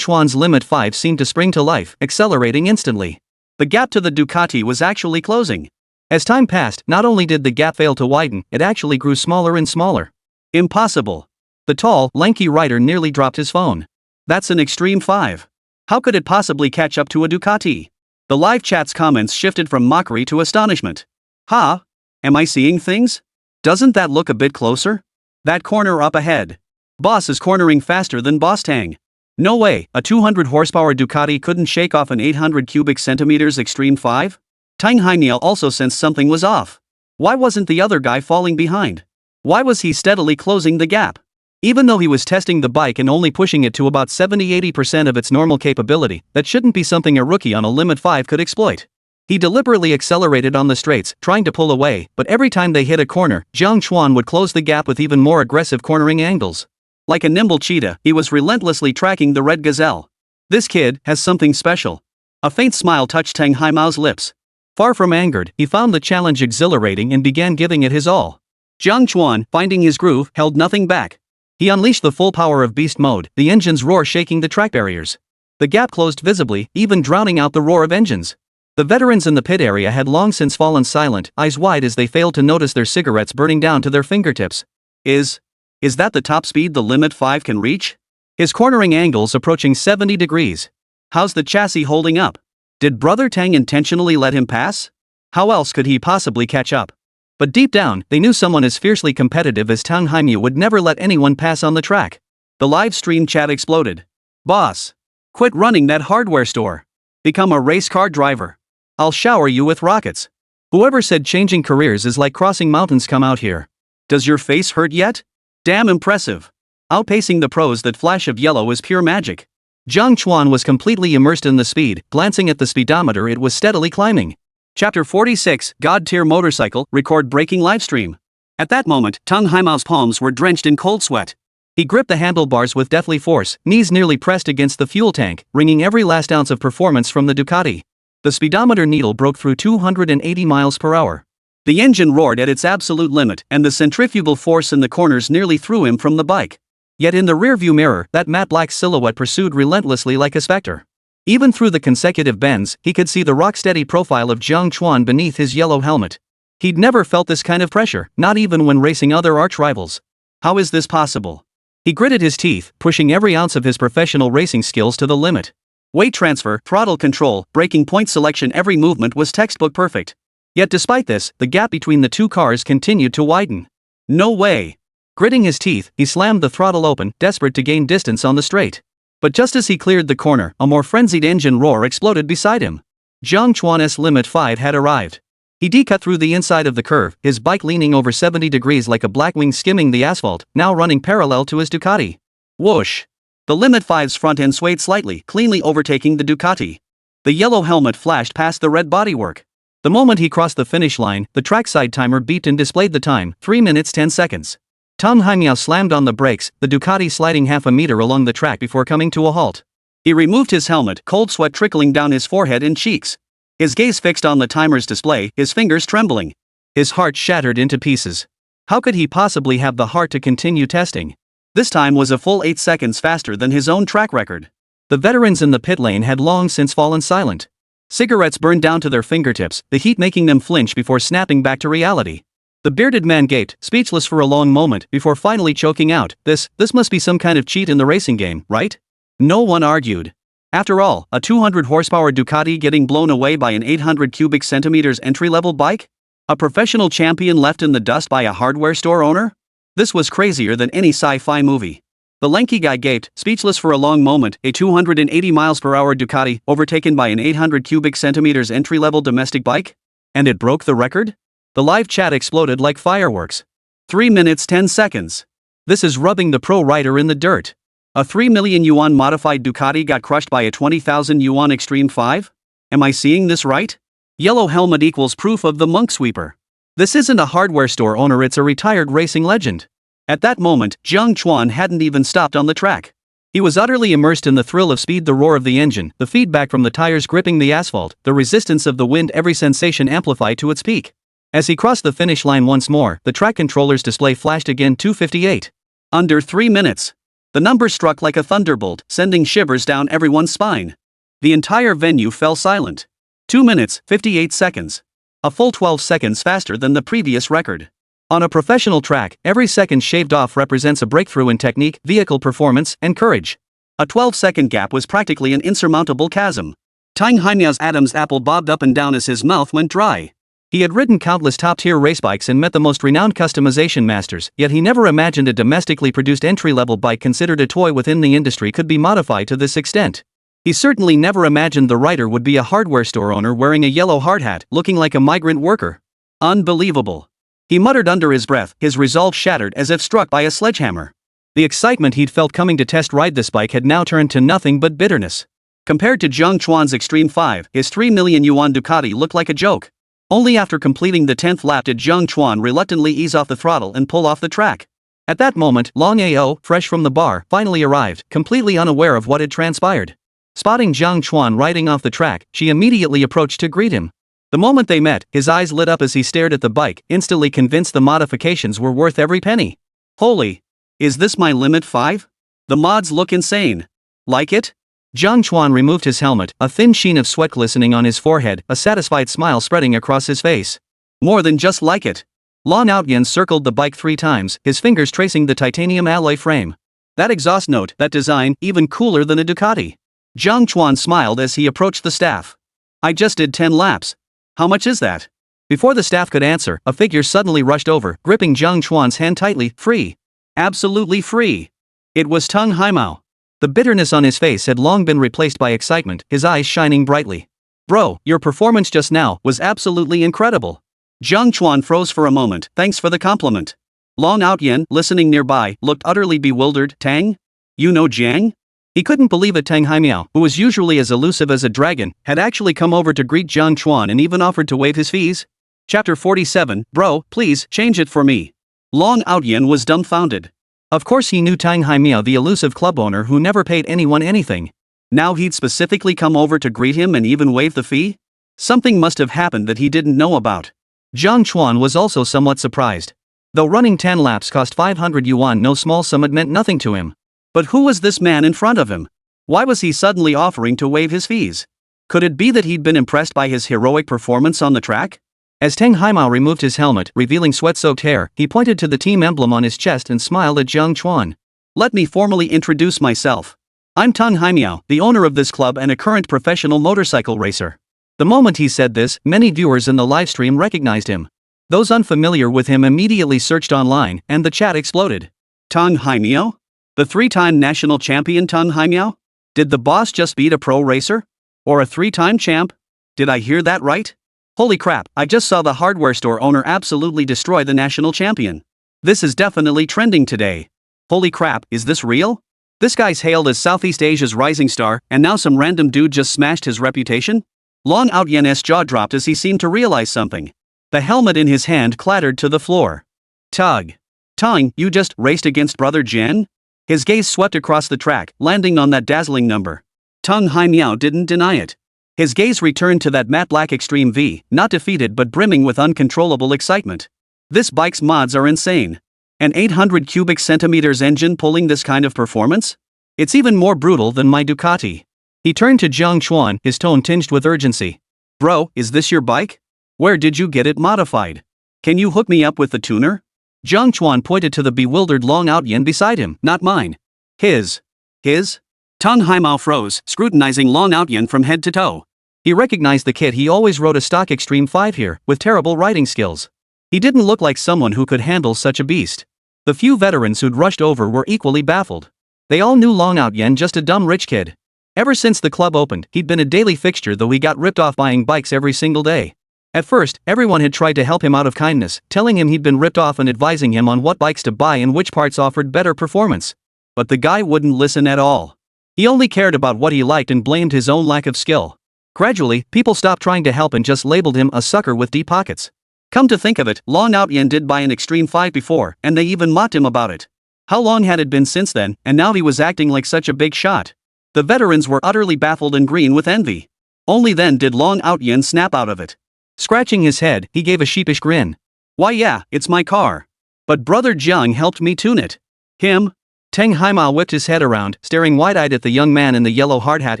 Chuan's Limit 5 seemed to spring to life, accelerating instantly. The gap to the Ducati was actually closing. As time passed, not only did the gap fail to widen, it actually grew smaller and smaller. Impossible. The tall, lanky rider nearly dropped his phone. That's an Extreme 5. How could it possibly catch up to a Ducati? The live chat's comments shifted from mockery to astonishment. Ha? Am I seeing things? Doesn't that look a bit closer? That corner up ahead. Boss is cornering faster than Boss Tang. No way, a 200 horsepower Ducati couldn't shake off an 800 cubic centimeters Extreme 5? Tang Haimao also sensed something was off. Why wasn't the other guy falling behind? Why was he steadily closing the gap? Even though he was testing the bike and only pushing it to about 70–80% of its normal capability, that shouldn't be something a rookie on a Limit 5 could exploit. He deliberately accelerated on the straights, trying to pull away, but every time they hit a corner, Jiang Chuan would close the gap with even more aggressive cornering angles. Like a nimble cheetah, he was relentlessly tracking the red gazelle. This kid has something special. A faint smile touched Tang Haimao's lips. Far from angered, he found the challenge exhilarating and began giving it his all. Jiang Chuan, finding his groove, held nothing back. He unleashed the full power of beast mode, the engine's roar shaking the track barriers. The gap closed visibly, even drowning out the roar of engines. The veterans in the pit area had long since fallen silent, eyes wide as they failed to notice their cigarettes burning down to their fingertips. Is that the top speed the Limit 5 can reach? His cornering angles approaching 70 degrees. How's the chassis holding up? Did Brother Tang intentionally let him pass? How else could he possibly catch up? But deep down, they knew someone as fiercely competitive as Tang Haimao would never let anyone pass on the track. The live stream chat exploded. Boss. Quit running that hardware store. Become a race car driver. I'll shower you with rockets. Whoever said changing careers is like crossing mountains, come out here. Does your face hurt yet? Damn impressive. Outpacing the pros, that flash of yellow is pure magic. Jiang Chuan was completely immersed in the speed. Glancing at the speedometer, it was steadily climbing. Chapter 46, God-tier motorcycle, record-breaking livestream. At that moment, Tung Haimao's palms were drenched in cold sweat. He gripped the handlebars with deathly force, knees nearly pressed against the fuel tank, wringing every last ounce of performance from the Ducati. The speedometer needle broke through 280 miles per hour. The engine roared at its absolute limit, and the centrifugal force in the corners nearly threw him from the bike. Yet in the rearview mirror, that matte black silhouette pursued relentlessly like a specter. Even through the consecutive bends, he could see the rock-steady profile of Jiang Chuan beneath his yellow helmet. He'd never felt this kind of pressure, not even when racing other arch-rivals. How is this possible? He gritted his teeth, pushing every ounce of his professional racing skills to the limit. Weight transfer, throttle control, braking point selection, every movement was textbook perfect. Yet despite this, the gap between the two cars continued to widen. No way. Gritting his teeth, he slammed the throttle open, desperate to gain distance on the straight. But just as he cleared the corner, a more frenzied engine roar exploded beside him. Jiang Chuan's Limit 5 had arrived. He decut through the inside of the curve, his bike leaning over 70 degrees like a blackwing skimming the asphalt, now running parallel to his Ducati. Whoosh! The Limit 5's front end swayed slightly, cleanly overtaking the Ducati. The yellow helmet flashed past the red bodywork. The moment he crossed the finish line, the trackside timer beeped and displayed the time, 3 minutes 10 seconds. Tung Haimiao slammed on the brakes, the Ducati sliding half a meter along the track before coming to a halt. He removed his helmet, cold sweat trickling down his forehead and cheeks. His gaze fixed on the timer's display, his fingers trembling. His heart shattered into pieces. How could he possibly have the heart to continue testing? This time was a full 8 seconds faster than his own track record. The veterans in the pit lane had long since fallen silent. Cigarettes burned down to their fingertips, the heat making them flinch before snapping back to reality. The bearded man gaped, speechless for a long moment, before finally choking out, This must be some kind of cheat in the racing game, right? No one argued. After all, a 200 horsepower Ducati getting blown away by an 800 cubic centimeters entry-level bike? A professional champion left in the dust by a hardware store owner? This was crazier than any sci-fi movie. The lanky guy gaped, speechless for a long moment, a 280 miles per hour Ducati, overtaken by an 800 cubic centimeters entry-level domestic bike? And it broke the record? The live chat exploded like fireworks. 3 minutes 10 seconds. This is rubbing the pro rider in the dirt. A 3 million yuan modified Ducati got crushed by a 20,000 yuan Extreme 5? Am I seeing this right? Yellow helmet equals proof of the monk sweeper. This isn't a hardware store owner, it's a retired racing legend. At that moment, Jiang Chuan hadn't even stopped on the track. He was utterly immersed in the thrill of speed, the roar of the engine, the feedback from the tires gripping the asphalt, the resistance of the wind, every sensation amplified to its peak. As he crossed the finish line once more, the track controller's display flashed again, 2:58. Under 3 minutes. The number struck like a thunderbolt, sending shivers down everyone's spine. The entire venue fell silent. 2 minutes, 58 seconds. A full 12 seconds faster than the previous record. On a professional track, every second shaved off represents a breakthrough in technique, vehicle performance, and courage. A 12-second gap was practically an insurmountable chasm. Tung Haimiao's Adam's apple bobbed up and down as his mouth went dry. He had ridden countless top-tier racebikes and met the most renowned customization masters, yet he never imagined a domestically produced entry-level bike considered a toy within the industry could be modified to this extent. He certainly never imagined the rider would be a hardware store owner wearing a yellow hard hat, looking like a migrant worker. Unbelievable. He muttered under his breath, his resolve shattered as if struck by a sledgehammer. The excitement he'd felt coming to test ride this bike had now turned to nothing but bitterness. Compared to Jiang Chuan's Extreme 5, his 3 million yuan Ducati looked like a joke. Only after completing the 10th lap did Jiang Chuan reluctantly ease off the throttle and pull off the track. At that moment, Longguo, fresh from the bar, finally arrived, completely unaware of what had transpired. Spotting Jiang Chuan riding off the track, she immediately approached to greet him. The moment they met, his eyes lit up as he stared at the bike, instantly convinced the modifications were worth every penny. Holy! Is this my Limit 5? The mods look insane. Like it? Jiang Chuan removed his helmet, a thin sheen of sweat glistening on his forehead, a satisfied smile spreading across his face. More than just like it. Lan Outyan circled the bike 3 times, his fingers tracing the titanium alloy frame. That exhaust note, that design, even cooler than a Ducati. Jiang Chuan smiled as he approached the staff. I just did 10 laps. How much is that? Before the staff could answer, a figure suddenly rushed over, gripping Jiang Chuan's hand tightly. Free. Absolutely free. It was Tung Haimao. The bitterness on his face had long been replaced by excitement, his eyes shining brightly. Bro, your performance just now was absolutely incredible. Jiang Chuan froze for a moment, thanks for the compliment. Long Outyen, listening nearby, looked utterly bewildered. Tang? You know Jiang? He couldn't believe it. Tang Haimiao, who was usually as elusive as a dragon, had actually come over to greet Jiang Chuan and even offered to waive his fees. Chapter 47, Bro, please, change it for me. Long Outyen was dumbfounded. Of course he knew Tang Haimiao, the elusive club owner who never paid anyone anything. Now he'd specifically come over to greet him and even waive the fee? Something must have happened that he didn't know about. Jiang Chuan was also somewhat surprised. Though running 10 laps cost 500 yuan, no small sum, it meant nothing to him. But who was this man in front of him? Why was he suddenly offering to waive his fees? Could it be that he'd been impressed by his heroic performance on the track? As Tang Haimao removed his helmet, revealing sweat-soaked hair, he pointed to the team emblem on his chest and smiled at Jiang Chuan. Let me formally introduce myself. I'm Tung Haimiao, the owner of this club and a current professional motorcycle racer. The moment he said this, many viewers in the livestream recognized him. Those unfamiliar with him immediately searched online, and the chat exploded. Tung Haimiao? The 3-time national champion Tung Haimiao? Did the boss just beat a pro racer? Or a 3-time champ? Did I hear that right? Holy crap, I just saw the hardware store owner absolutely destroy the national champion. This is definitely trending today. Holy crap, is this real? This guy's hailed as Southeast Asia's rising star, and now some random dude just smashed his reputation? Long Outyen's jaw dropped as he seemed to realize something. The helmet in his hand clattered to the floor. Tug. Tung, you just raced against Brother Jen? His gaze swept across the track, landing on that dazzling number. Tung Haimiao didn't deny it. His gaze returned to that matte black Extreme V, not defeated but brimming with uncontrollable excitement. This bike's mods are insane. An 800 cubic centimeters engine pulling this kind of performance? It's even more brutal than my Ducati. He turned to Jiang Chuan, his tone tinged with urgency. Bro, is this your bike? Where did you get it modified? Can you hook me up with the tuner? Jiang Chuan pointed to the bewildered Long Outyen beside him. Not mine. His. His? Tung Haimao froze, scrutinizing Long Outyen from head to toe. He recognized the kid. He always rode a stock Extreme 5 here, with terrible riding skills. He didn't look like someone who could handle such a beast. The few veterans who'd rushed over were equally baffled. They all knew Long Outyen just a dumb rich kid. Ever since the club opened, he'd been a daily fixture, though he got ripped off buying bikes every single day. At first, everyone had tried to help him out of kindness, telling him he'd been ripped off and advising him on what bikes to buy and which parts offered better performance. But the guy wouldn't listen at all. He only cared about what he liked and blamed his own lack of skill. Gradually, people stopped trying to help and just labeled him a sucker with deep pockets. Come to think of it, Long Outyen did buy an Extreme 5 before, and they even mocked him about it. How long had it been since then, and now he was acting like such a big shot? The veterans were utterly baffled and green with envy. Only then did Long Outyen snap out of it. Scratching his head, he gave a sheepish grin. Why yeah, it's my car. But Brother Jiang helped me tune it. Him? Tang Haimao whipped his head around, staring wide-eyed at the young man in the yellow hard hat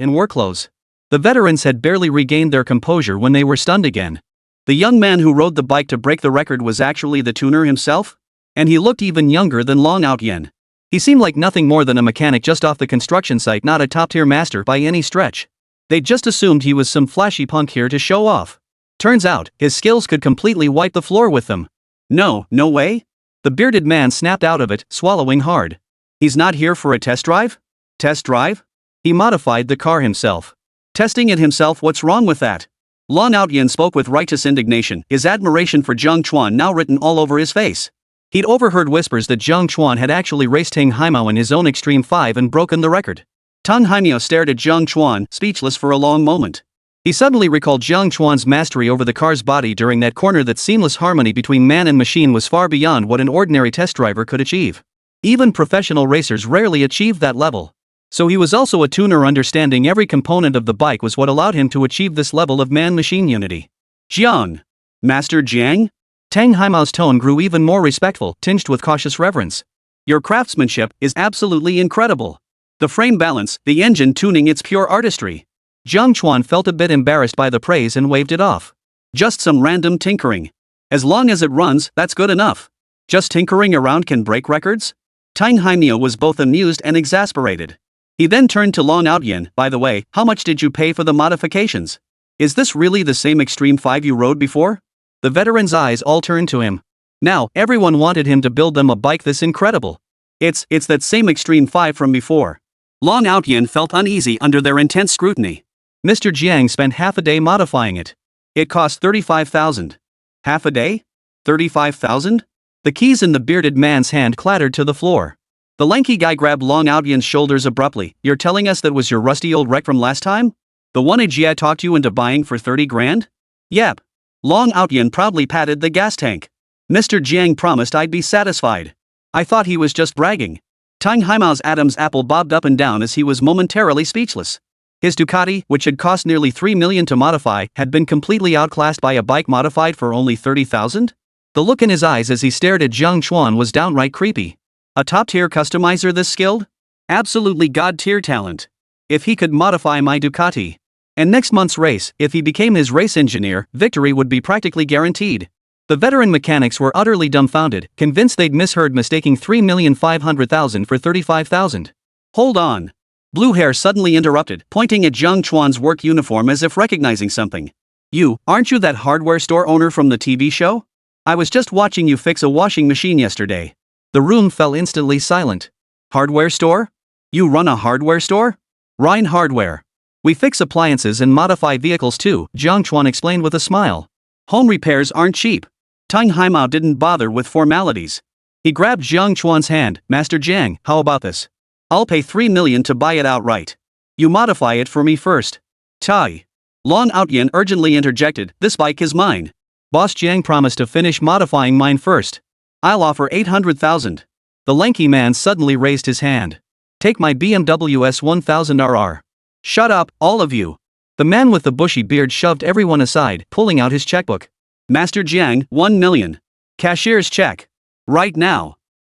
and work clothes. The veterans had barely regained their composure when they were stunned again. The young man who rode the bike to break the record was actually the tuner himself? And he looked even younger than Long Outyen. He seemed like nothing more than a mechanic just off the construction site, not a top-tier master by any stretch. They'd just assumed he was some flashy punk here to show off. Turns out, his skills could completely wipe the floor with them. No way? The bearded man snapped out of it, swallowing hard. He's not here for a test drive? Test drive? He modified the car himself. Testing it himself, what's wrong with that? Long Outyen spoke with righteous indignation, his admiration for Jiang Chuan now written all over his face. He'd overheard whispers that Jiang Chuan had actually raced Tung Haimao in his own Extreme 5 and broken the record. Tung Haimao stared at Jiang Chuan, speechless for a long moment. He suddenly recalled Jiang Chuan's mastery over the car's body during that corner. That seamless harmony between man and machine was far beyond what an ordinary test driver could achieve. Even professional racers rarely achieved that level. So he was also a tuner. Understanding every component of the bike was what allowed him to achieve this level of man-machine unity. Jiang. Master Jiang? Tang Haimao's tone grew even more respectful, tinged with cautious reverence. Your craftsmanship is absolutely incredible. The frame balance, the engine tuning, it's pure artistry. Jiang Chuan felt a bit embarrassed by the praise and waved it off. Just some random tinkering. As long as it runs, that's good enough. Just tinkering around can break records? Tung Haimao was both amused and exasperated. He then turned to Long Outyen. By the way, how much did you pay for the modifications? Is this really the same Extreme 5 you rode before? The veteran's eyes all turned to him. Now, everyone wanted him to build them a bike this incredible. It's that same extreme 5 from before. Long Outyan felt uneasy under their intense scrutiny. Mr. Jiang spent half a day modifying it. It cost 35,000. Half a day? 35,000? The keys in the bearded man's hand clattered to the floor. The lanky guy grabbed Long Outyan's shoulders abruptly. You're telling us that was your rusty old wreck from last time? The one Jia talked you into buying for 30 grand? Yep. Long Outyan proudly patted the gas tank. Mr. Jiang promised I'd be satisfied. I thought he was just bragging. Tang Haimao's Adam's apple bobbed up and down as he was momentarily speechless. His Ducati, which had cost nearly 3 million to modify, had been completely outclassed by a bike modified for only 30,000? The look in his eyes as he stared at Jiang Chuan was downright creepy. A top-tier customizer this skilled? Absolutely god-tier talent. If he could modify my Ducati. And next month's race, if he became his race engineer, victory would be practically guaranteed. The veteran mechanics were utterly dumbfounded, convinced they'd misheard, mistaking 3,500,000 for 35,000. Hold on. Blue Hair suddenly interrupted, pointing at Jiang Chuan's work uniform as if recognizing something. Aren't you that hardware store owner from the TV show? I was just watching you fix a washing machine yesterday. The room fell instantly silent. Hardware store? You run a hardware store? Rhine Hardware. We fix appliances and modify vehicles too, Jiang Chuan explained with a smile. Home repairs aren't cheap. Tang Haimao didn't bother with formalities. He grabbed Jiang Chuan's hand. Master Jiang, how about this? I'll pay 3 million to buy it outright. You modify it for me first. Tai. Long Outyan urgently interjected, this bike is mine. Boss Jiang promised to finish modifying mine first. I'll offer 800,000. The lanky man suddenly raised his hand. Take my BMW S1000RR. Shut up, all of you. The man with the bushy beard shoved everyone aside, pulling out his checkbook. Master Jiang, 1 million. Cashier's check. Right now.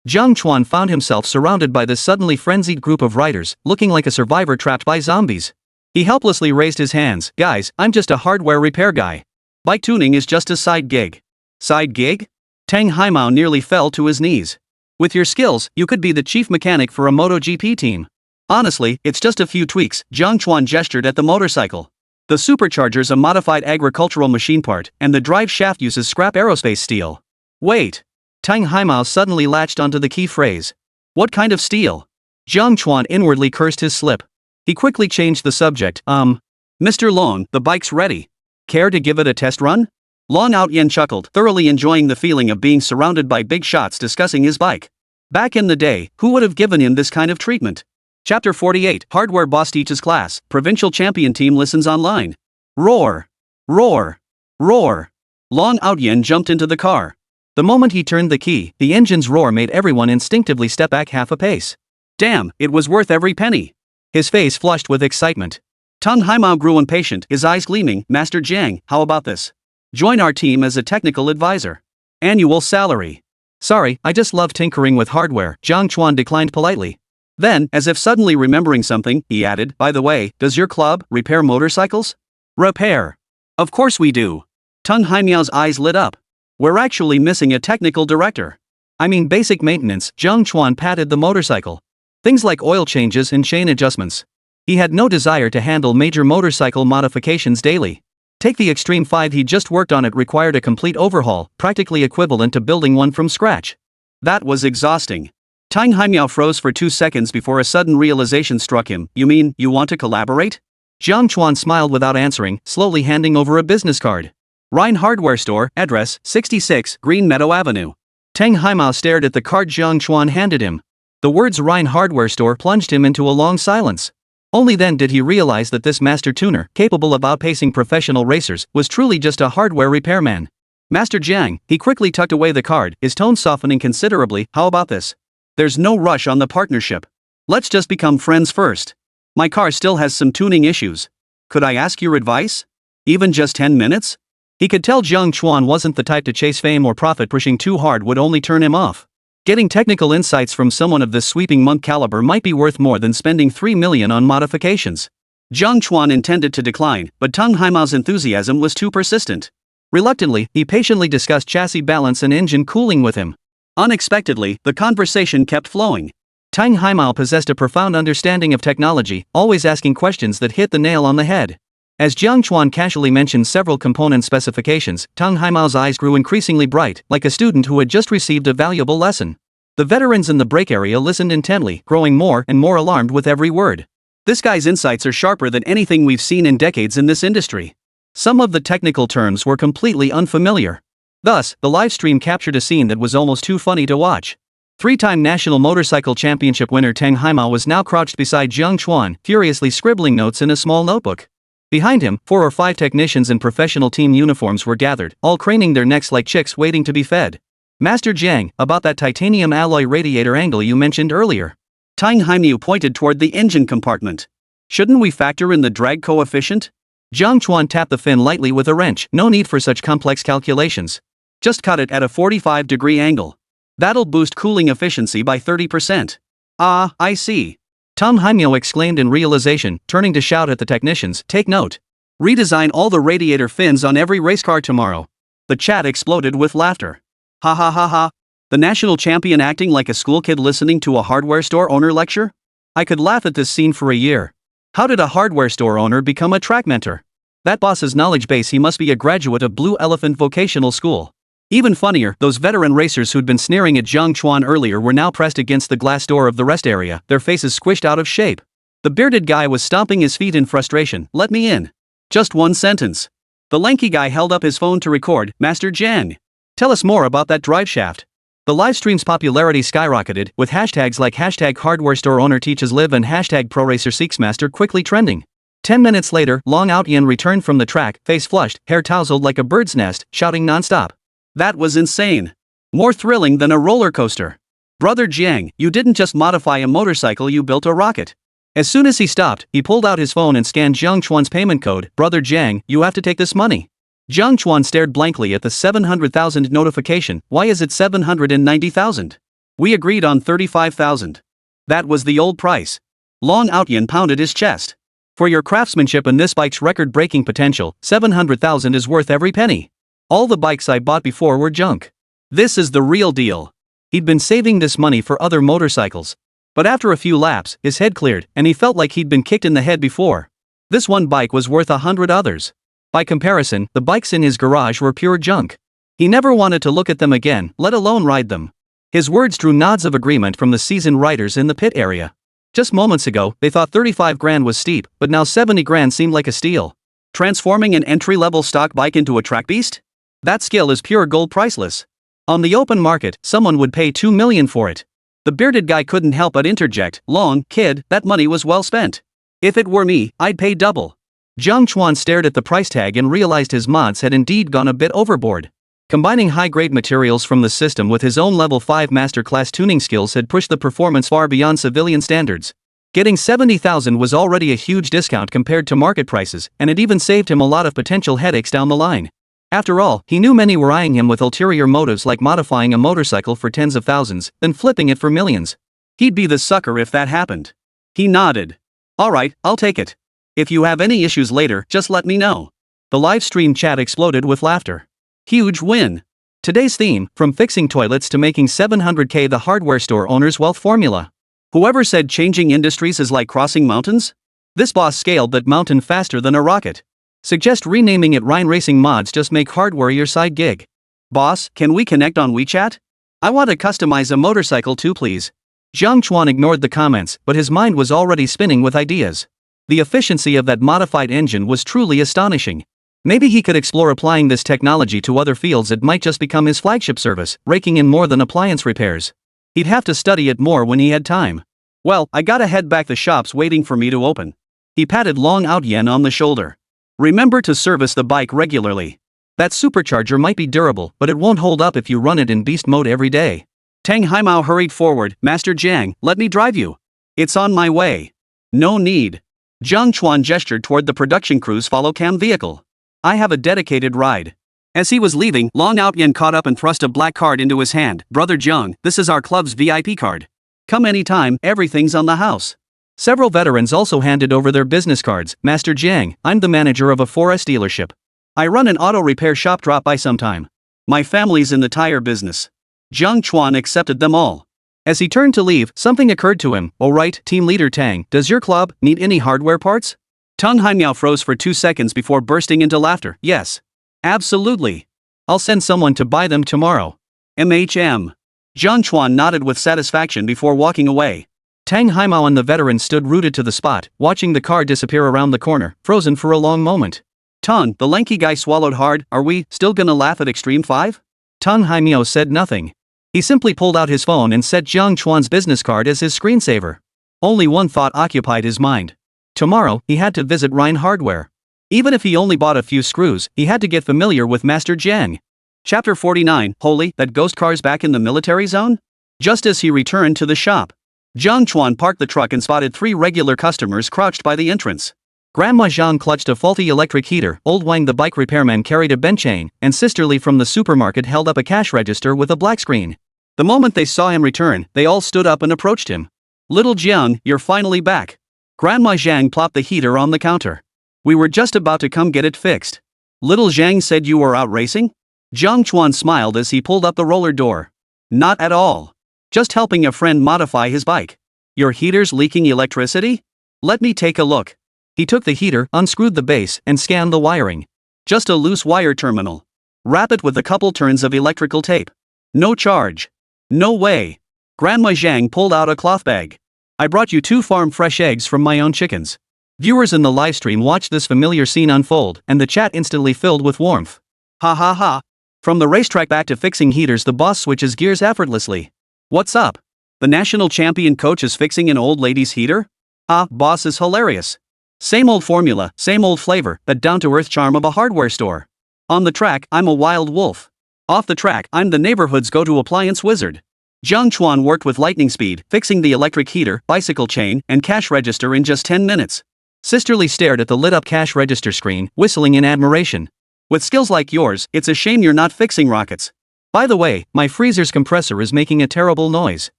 Jiang Chuan found himself surrounded by this suddenly frenzied group of riders, looking like a survivor trapped by zombies. He helplessly raised his hands. Guys, I'm just a hardware repair guy. Bike tuning is just a side gig. Side gig? Tang Haimao nearly fell to his knees. With your skills, you could be the chief mechanic for a MotoGP team. Honestly, it's just a few tweaks. Jiang Chuan gestured at the motorcycle. The supercharger's a modified agricultural machine part, and the drive shaft uses scrap aerospace steel. Wait. Tang Haimao suddenly latched onto the key phrase. What kind of steel? Jiang Chuan inwardly cursed his slip. He quickly changed the subject. Mr. Long, the bike's ready. Care to give it a test run? Long Outyan chuckled, thoroughly enjoying the feeling of being surrounded by big shots discussing his bike. Back in the day, who would have given him this kind of treatment? Chapter 48, Hardware Boss Teaches Class, Provincial Champion Team Listens Online. Roar! Roar! Roar! Long Outyan jumped into the car. The moment he turned the key, the engine's roar made everyone instinctively step back half a pace. Damn, it was worth every penny. His face flushed with excitement. Tang Haimao grew impatient, his eyes gleaming. Master Jiang, how about this? Join our team as a technical advisor. Annual salary. Sorry, I just love tinkering with hardware, Jiang Chuan declined politely. Then, as if suddenly remembering something, he added, by the way, does your club repair motorcycles? Repair. Of course we do. Tang Haimiao's eyes lit up. We're actually missing a technical director. I mean basic maintenance, Jiang Chuan patted the motorcycle. Things like oil changes and chain adjustments. He had no desire to handle major motorcycle modifications daily. Take the Extreme 5 he just worked on. It required a complete overhaul, practically equivalent to building one from scratch. That was exhausting. Tang Haimiao froze for 2 seconds before a sudden realization struck him. You mean, you want to collaborate? Jiang Chuan smiled without answering, slowly handing over a business card. Rhine Hardware Store, address, 66, Green Meadow Avenue. Tang Haimao stared at the card Jiang Chuan handed him. The words Rhine Hardware Store plunged him into a long silence. Only then did he realize that this master tuner, capable of outpacing professional racers, was truly just a hardware repairman. Master Jiang, he quickly tucked away the card, his tone softening considerably. How about this? There's no rush on the partnership. Let's just become friends first. My car still has some tuning issues. Could I ask your advice? Even just 10 minutes? He could tell Jiang Chuan wasn't the type to chase fame or profit. Pushing too hard would only turn him off. Getting technical insights from someone of this sweeping monk caliber might be worth more than spending 3 million on modifications. Jiang Chuan intended to decline, but Tang Haimao's enthusiasm was too persistent. Reluctantly, he patiently discussed chassis balance and engine cooling with him. Unexpectedly, the conversation kept flowing. Tang Haimao possessed a profound understanding of technology, always asking questions that hit the nail on the head. As Jiang Chuan casually mentioned several component specifications, Tang Haimao's eyes grew increasingly bright, like a student who had just received a valuable lesson. The veterans in the break area listened intently, growing more and more alarmed with every word. This guy's insights are sharper than anything we've seen in decades in this industry. Some of the technical terms were completely unfamiliar. Thus, the live stream captured a scene that was almost too funny to watch. Three-time National Motorcycle Championship winner Tang Haimao was now crouched beside Jiang Chuan, furiously scribbling notes in a small notebook. Behind him, 4 or 5 technicians in professional team uniforms were gathered, all craning their necks like chicks waiting to be fed. Master Jiang, about that titanium alloy radiator angle you mentioned earlier. Tang Haimao pointed toward the engine compartment. Shouldn't we factor in the drag coefficient? Jiang Chuan tapped the fin lightly with a wrench. No need for such complex calculations. Just cut it at a 45-degree angle. That'll boost cooling efficiency by 30%. Ah, I see. Tang Haimao exclaimed in realization, turning to shout at the technicians, take note. Redesign all the radiator fins on every race car tomorrow. The chat exploded with laughter. Ha ha ha ha. The national champion acting like a school kid listening to a hardware store owner lecture? I could laugh at this scene for a year. How did a hardware store owner become a track mentor? That boss's knowledge base, he must be a graduate of Blue Elephant Vocational School. Even funnier, those veteran racers who'd been sneering at Jiang Chuan earlier were now pressed against the glass door of the rest area, their faces squished out of shape. The bearded guy was stomping his feet in frustration. Let me in. Just one sentence. The lanky guy held up his phone to record. Master Jiang, tell us more about that drive shaft. The livestream's popularity skyrocketed, with hashtags like #HardwareStoreOwnerTeachesLive and #ProRacerSeeksMaster quickly trending. 10 minutes later, Long Outyan returned from the track, face flushed, hair tousled like a bird's nest, shouting nonstop. That was insane. More thrilling than a roller coaster. Brother Jiang, you didn't just modify a motorcycle, you built a rocket. As soon as he stopped, he pulled out his phone and scanned Jiang Chuan's payment code. Brother Jiang, you have to take this money. Jiang Chuan stared blankly at the 700,000 notification. Why is it 790,000? We agreed on 35,000. That was the old price. Long Outyan pounded his chest. For your craftsmanship and this bike's record-breaking potential, 700,000 is worth every penny. All the bikes I bought before were junk. This is the real deal. He'd been saving this money for other motorcycles. But after a few laps, his head cleared, and he felt like he'd been kicked in the head before. This one bike was worth 100 others. By comparison, the bikes in his garage were pure junk. He never wanted to look at them again, let alone ride them. His words drew nods of agreement from the seasoned riders in the pit area. Just moments ago, they thought 35 grand was steep, but now 70 grand seemed like a steal. Transforming an entry-level stock bike into a track beast? That skill is pure gold, priceless. On the open market, someone would pay 2 million for it. The bearded guy couldn't help but interject, Long, kid, that money was well spent. If it were me, I'd pay double. Jiang Chuan stared at the price tag and realized his mods had indeed gone a bit overboard. Combining high-grade materials from the system with his own level 5 master-class tuning skills had pushed the performance far beyond civilian standards. Getting 70,000 was already a huge discount compared to market prices, and it even saved him a lot of potential headaches down the line. After all, he knew many were eyeing him with ulterior motives like modifying a motorcycle for tens of thousands, then flipping it for millions. He'd be the sucker if that happened. He nodded. Alright, I'll take it. If you have any issues later, just let me know. The live stream chat exploded with laughter. Huge win. Today's theme, from fixing toilets to making 700k the hardware store owner's wealth formula. Whoever said changing industries is like crossing mountains? This boss scaled that mountain faster than a rocket. Suggest renaming it Rhine Racing Mods, just make hardware your side gig. Boss, can we connect on WeChat? I want to customize a motorcycle too, please. Jiang Chuan ignored the comments, but his mind was already spinning with ideas. The efficiency of that modified engine was truly astonishing. Maybe he could explore applying this technology to other fields. It might just become his flagship service, raking in more than appliance repairs. He'd have to study it more when he had time. Well, I gotta head back, the shop's waiting for me to open. He patted Long Outyan on the shoulder. Remember to service the bike regularly. That supercharger might be durable, but it won't hold up if you run it in beast mode every day. Tang Haimao hurried forward. Master Jiang, let me drive you. It's on my way. No need. Jiang Chuan gestured toward the production crew's follow-cam vehicle. I have a dedicated ride. As he was leaving, Long Outyan caught up and thrust a black card into his hand. Brother Jiang, this is our club's VIP card. Come anytime, everything's on the house. Several veterans also handed over their business cards. Master Jiang, I'm the manager of a 4S dealership. I run an auto repair shop, drop by sometime. My family's in the tire business. Jiang Chuan accepted them all. As he turned to leave, something occurred to him. Oh right, team leader Tang, does your club need any hardware parts? Tang Haimao froze for 2 seconds before bursting into laughter. Yes. Absolutely. I'll send someone to buy them tomorrow. MHM. Jiang Chuan nodded with satisfaction before walking away. Tang Haimao and the veteran stood rooted to the spot, watching the car disappear around the corner, frozen for a long moment. Tang, the lanky guy swallowed hard. Are we still gonna laugh at Extreme 5? Tang Haimao said nothing. He simply pulled out his phone and set Jiang Chuan's business card as his screensaver. Only one thought occupied his mind. Tomorrow, he had to visit Rhine Hardware. Even if he only bought a few screws, he had to get familiar with Master Jiang. Chapter 49, Holy, that ghost car's back in the military zone? Just as he returned to the shop, Jiang Chuan parked the truck and spotted 3 regular customers crouched by the entrance. Grandma Zhang clutched a faulty electric heater, old Wang the bike repairman carried a bench chain, and Sister Li from the supermarket held up a cash register with a black screen. The moment they saw him return, they all stood up and approached him. Little Jiang, you're finally back. Grandma Zhang plopped the heater on the counter. We were just about to come get it fixed. Little Zhang said you were out racing? Jiang Chuan smiled as he pulled up the roller door. Not at all. Just helping a friend modify his bike. Your heater's leaking electricity? Let me take a look. He took the heater, unscrewed the base, and scanned the wiring. Just a loose wire terminal. Wrap it with a couple turns of electrical tape. No charge. No way. Grandma Zhang pulled out a cloth bag. I brought you 2 farm-fresh eggs from my own chickens. Viewers in the livestream watched this familiar scene unfold, and the chat instantly filled with warmth. Ha ha ha. From the racetrack back to fixing heaters, the boss switches gears effortlessly. What's up? The national champion coach is fixing an old lady's heater? Ah, boss is hilarious. Same old formula, same old flavor, that down-to-earth charm of a hardware store. On the track, I'm a wild wolf. Off the track, I'm the neighborhood's go-to appliance wizard. Jiang Chuan worked with lightning speed, fixing the electric heater, bicycle chain, and cash register in just 10 minutes. Sister Li stared at the lit-up cash register screen, whistling in admiration. With skills like yours, it's a shame you're not fixing rockets. By the way, my freezer's compressor is making a terrible noise.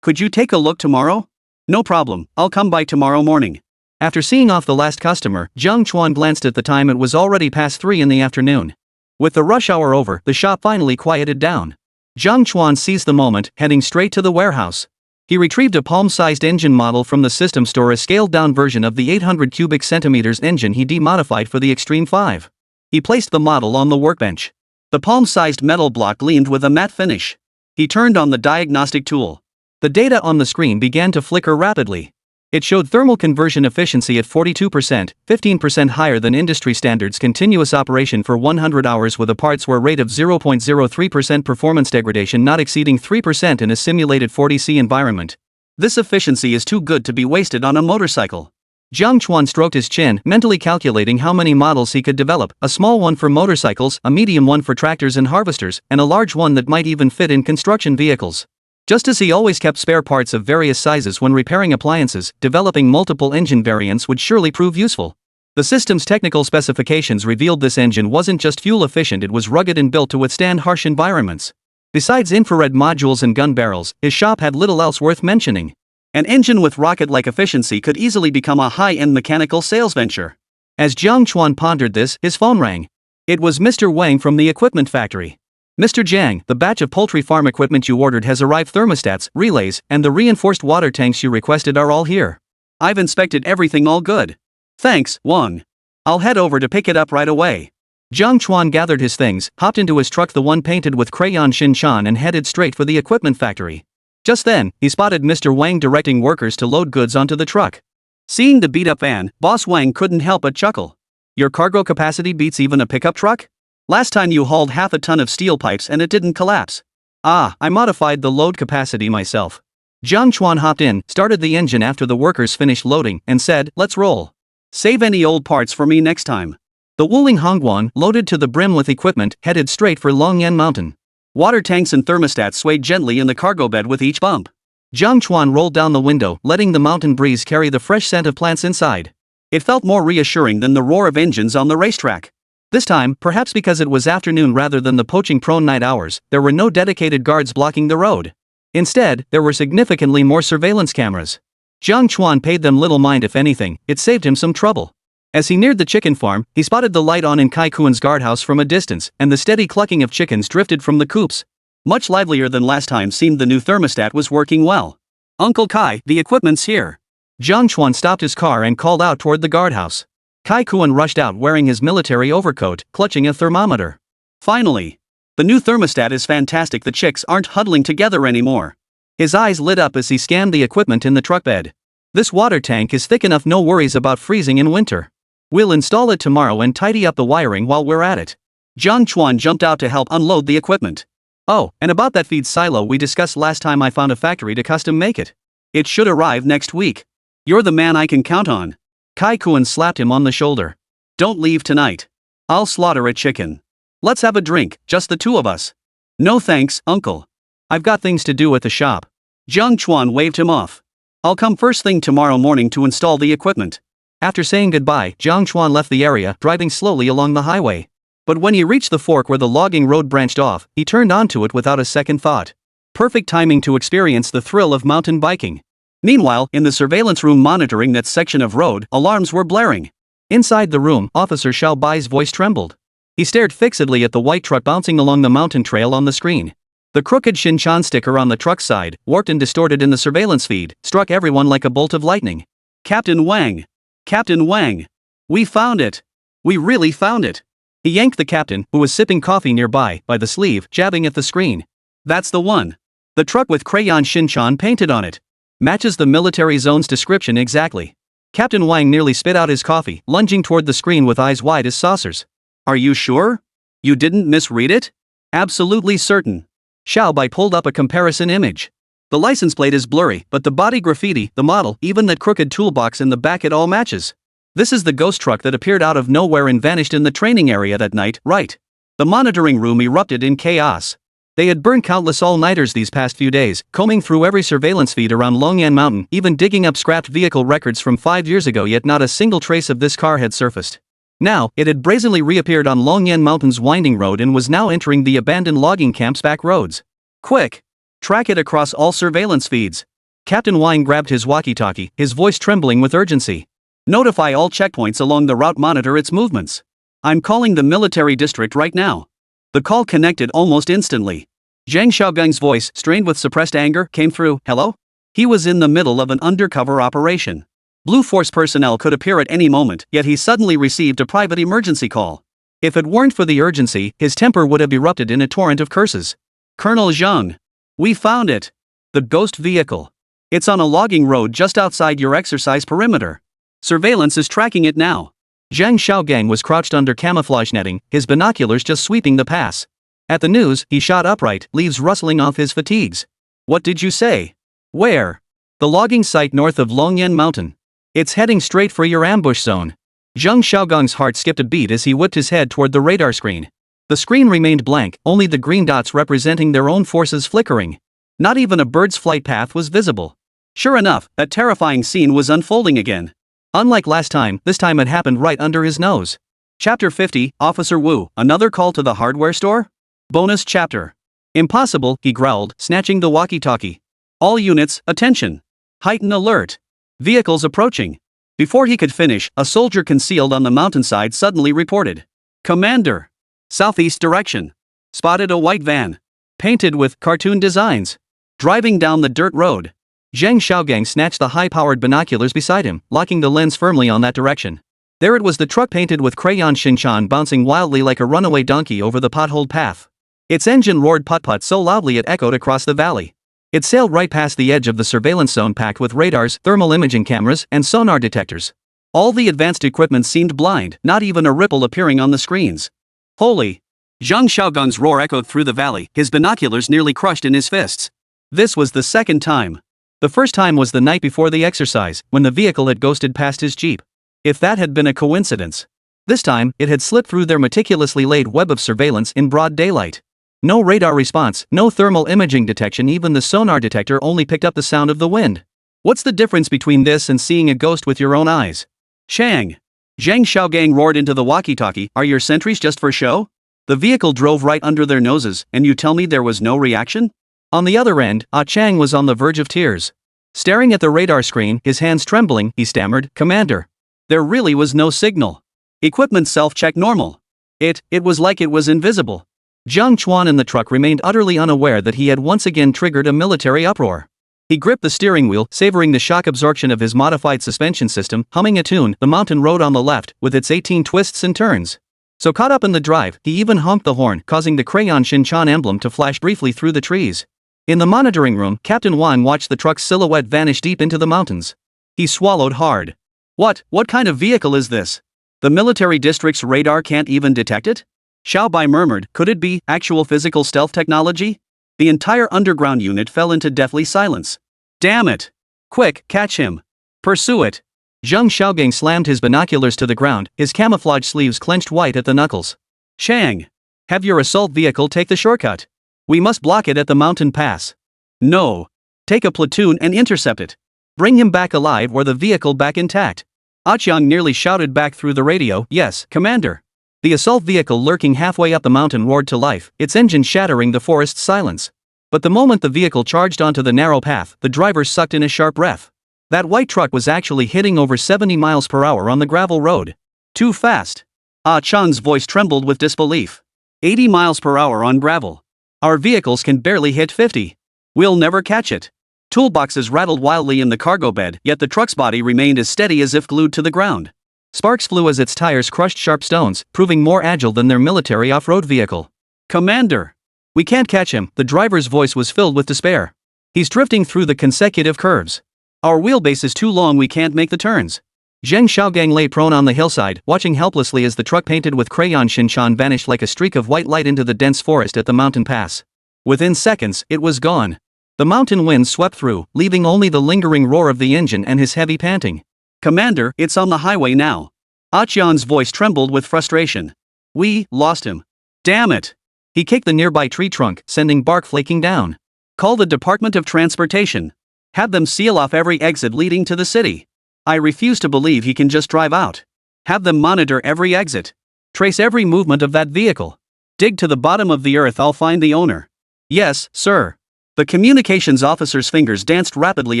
Could you take a look tomorrow? No problem, I'll come by tomorrow morning. After seeing off the last customer, Jiang Chuan glanced at the time. It was already past 3 in the afternoon. With the rush hour over, the shop finally quieted down. Jiang Chuan seized the moment, heading straight to the warehouse. He retrieved a palm-sized engine model from the system store, a scaled-down version of the 800 cubic centimeters engine he demodified for the Extreme 5. He placed the model on the workbench. The palm-sized metal block gleamed with a matte finish. He turned on the diagnostic tool. The data on the screen began to flicker rapidly. It showed thermal conversion efficiency at 42%, 15% higher than industry standards, continuous operation for 100 hours with a parts wear rate of 0.03%, performance degradation not exceeding 3% in a simulated 40°C environment. This efficiency is too good to be wasted on a motorcycle. Jiang Chuan stroked his chin, mentally calculating how many models he could develop, a small one for motorcycles, a medium one for tractors and harvesters, and a large one that might even fit in construction vehicles. Just as he always kept spare parts of various sizes when repairing appliances, developing multiple engine variants would surely prove useful. The system's technical specifications revealed this engine wasn't just fuel efficient, it was rugged and built to withstand harsh environments. Besides infrared modules and gun barrels, his shop had little else worth mentioning. An engine with rocket-like efficiency could easily become a high-end mechanical sales venture. As Jiang Chuan pondered this, his phone rang. It was Mr. Wang from the equipment factory. Mr. Jiang, the batch of poultry farm equipment you ordered has arrived. Thermostats, relays, and the reinforced water tanks you requested are all here. I've inspected everything, all good. Thanks, Wang. I'll head over to pick it up right away. Jiang Chuan gathered his things, hopped into his truck, the one painted with crayon Shin-chan, and headed straight for the equipment factory. Just then, he spotted Mr. Wang directing workers to load goods onto the truck. Seeing the beat-up van, Boss Wang couldn't help but chuckle. Your cargo capacity beats even a pickup truck? Last time you hauled half a ton of steel pipes and it didn't collapse. Ah, I modified the load capacity myself. Jiang Chuan hopped in, started the engine after the workers finished loading, and said, let's roll. Save any old parts for me next time. The Wuling Hongguan, loaded to the brim with equipment, headed straight for Longyan Mountain. Water tanks and thermostats swayed gently in the cargo bed with each bump. Jiang Chuan rolled down the window, letting the mountain breeze carry the fresh scent of plants inside. It felt more reassuring than the roar of engines on the racetrack. This time, perhaps because it was afternoon rather than the poaching-prone night hours, there were no dedicated guards blocking the road. Instead, there were significantly more surveillance cameras. Jiang Chuan paid them little mind, if anything, it saved him some trouble. As he neared the chicken farm, he spotted the light on in Kai Kuan's guardhouse from a distance, and the steady clucking of chickens drifted from the coops. Much livelier than last time seemed the new thermostat was working well. Uncle Kai, the equipment's here. Jiang Chuan stopped his car and called out toward the guardhouse. Kai Kuan rushed out wearing his military overcoat, clutching a thermometer. Finally. The new thermostat is fantastic, the chicks aren't huddling together anymore. His eyes lit up as he scanned the equipment in the truck bed. This water tank is thick enough, no worries about freezing in winter. We'll install it tomorrow and tidy up the wiring while we're at it. Jiang Chuan jumped out to help unload the equipment. Oh, and about that feed silo we discussed last time, I found a factory to custom make it. It should arrive next week. You're the man I can count on. Kai Kuan slapped him on the shoulder. Don't leave tonight. I'll slaughter a chicken. Let's have a drink, just the two of us. No thanks, uncle. I've got things to do at the shop. Jiang Chuan waved him off. I'll come first thing tomorrow morning to install the equipment. After saying goodbye, Jiang Chuan left the area, driving slowly along the highway. But when he reached the fork where the logging road branched off, he turned onto it without a second thought. Perfect timing to experience the thrill of mountain biking. Meanwhile, in the surveillance room monitoring that section of road, alarms were blaring. Inside the room, Officer Xiao Bai's voice trembled. He stared fixedly at the white truck bouncing along the mountain trail on the screen. The crooked Xinjiang sticker on the truck's side, warped and distorted in the surveillance feed, struck everyone like a bolt of lightning. Captain Wang! Captain Wang! We found it! We really found it! He yanked the captain, who was sipping coffee nearby, by the sleeve, jabbing at the screen. That's the one. The truck with crayon Xinjiang painted on it. Matches the military zone's description exactly. Captain Wang nearly spit out his coffee, lunging toward the screen with eyes wide as saucers. Are you sure? You didn't misread it? Absolutely certain. Xiao Bai pulled up a comparison image. The license plate is blurry, but the body graffiti, the model, even that crooked toolbox in the back, it all matches. This is the ghost truck that appeared out of nowhere and vanished in the training area that night, right? The monitoring room erupted in chaos. They had burned countless all-nighters these past few days, combing through every surveillance feed around Longyan Mountain, even digging up scrapped vehicle records from 5 years ago, yet not a single trace of this car had surfaced. Now, it had brazenly reappeared on Longyan Mountain's winding road and was now entering the abandoned logging camp's back roads. Quick! Track it across all surveillance feeds. Captain Wang grabbed his walkie-talkie, his voice trembling with urgency. Notify all checkpoints along the route, monitor its movements. I'm calling the military district right now. The call connected almost instantly. Zhang Xiaogang's voice, strained with suppressed anger, came through. Hello? He was in the middle of an undercover operation. Blue Force personnel could appear at any moment, yet he suddenly received a private emergency call. If it weren't for the urgency, his temper would have erupted in a torrent of curses. Colonel Zhang. We found it. The ghost vehicle. It's on a logging road just outside your exercise perimeter. Surveillance is tracking it now. Zhang Xiaogang was crouched under camouflage netting, his binoculars just sweeping the pass. At the news, he shot upright, leaves rustling off his fatigues. What did you say? Where? The logging site north of Longyan Mountain. It's heading straight for your ambush zone. Zhang Xiaogang's heart skipped a beat as he whipped his head toward the radar screen. The screen remained blank, only the green dots representing their own forces flickering. Not even a bird's flight path was visible. Sure enough, that terrifying scene was unfolding again. Unlike last time, this time it happened right under his nose. Chapter 50, Officer Wu, another call to the hardware store? Bonus chapter. Impossible, he growled, snatching the walkie-talkie. All units, attention. Heighten alert. Vehicles approaching. Before he could finish, a soldier concealed on the mountainside suddenly reported. Commander. Southeast direction. Spotted a white van. Painted with cartoon designs. Driving down the dirt road. Zhang Xiaogang snatched the high-powered binoculars beside him, locking the lens firmly on that direction. There it was, the truck painted with crayon Xinjiang bouncing wildly like a runaway donkey over the potholed path. Its engine roared putt-putt so loudly it echoed across the valley. It sailed right past the edge of the surveillance zone packed with radars, thermal imaging cameras, and sonar detectors. All the advanced equipment seemed blind, not even a ripple appearing on the screens. Holy! Zhang Xiaogang's roar echoed through the valley, his binoculars nearly crushed in his fists. This was the second time. The first time was the night before the exercise, when the vehicle had ghosted past his jeep. If that had been a coincidence. This time, it had slipped through their meticulously laid web of surveillance in broad daylight. No radar response, no thermal imaging detection, even the sonar detector only picked up the sound of the wind. What's the difference between this and seeing a ghost with your own eyes? Shang! Zhang Xiaogang roared into the walkie-talkie, are your sentries just for show? The vehicle drove right under their noses, and you tell me there was no reaction? On the other end, Ah Chang was on the verge of tears. Staring at the radar screen, his hands trembling, he stammered, Commander. There really was no signal. Equipment self-check normal. It was like it was invisible. Jiang Chuan in the truck remained utterly unaware that he had once again triggered a military uproar. He gripped the steering wheel, savoring the shock absorption of his modified suspension system, humming a tune, the mountain road on the left, with its 18 twists and turns. So caught up in the drive, he even honked the horn, causing the crayon Shin-chan emblem to flash briefly through the trees. In the monitoring room, Captain Wang watched the truck's silhouette vanish deep into the mountains. He swallowed hard. What kind of vehicle is this? The military district's radar can't even detect it? Xiao Bai murmured, could it be actual physical stealth technology? The entire underground unit fell into deathly silence. Damn it! Quick, catch him! Pursue it! Zheng Xiaogang slammed his binoculars to the ground, his camouflage sleeves clenched white at the knuckles. Shang! Have your assault vehicle take the shortcut. We must block it at the mountain pass. No! Take a platoon and intercept it. Bring him back alive or the vehicle back intact. Aqiang nearly shouted back through the radio, yes, Commander. The assault vehicle lurking halfway up the mountain roared to life, its engine shattering the forest's silence. But the moment the vehicle charged onto the narrow path, the driver sucked in a sharp breath. That white truck was actually hitting over 70 miles per hour on the gravel road. Too fast. Ah Chang's voice trembled with disbelief. 80 miles per hour on gravel. Our vehicles can barely hit 50. We'll never catch it. Toolboxes rattled wildly in the cargo bed, yet the truck's body remained as steady as if glued to the ground. Sparks flew as its tires crushed sharp stones, proving more agile than their military off-road vehicle. Commander! We can't catch him, the driver's voice was filled with despair. He's drifting through the consecutive curves. Our wheelbase is too long, we can't make the turns. Zheng Xiaogang lay prone on the hillside, watching helplessly as the truck painted with crayon Shin-chan vanished like a streak of white light into the dense forest at the mountain pass. Within seconds, it was gone. The mountain wind swept through, leaving only the lingering roar of the engine and his heavy panting. Commander, it's on the highway now. Aqiang's voice trembled with frustration. We lost him. Damn it! He kicked the nearby tree trunk, sending bark flaking down. Call the Department of Transportation. Have them seal off every exit leading to the city. I refuse to believe he can just drive out. Have them monitor every exit. Trace every movement of that vehicle. Dig to the bottom of the earth, I'll find the owner. Yes, sir. The communications officer's fingers danced rapidly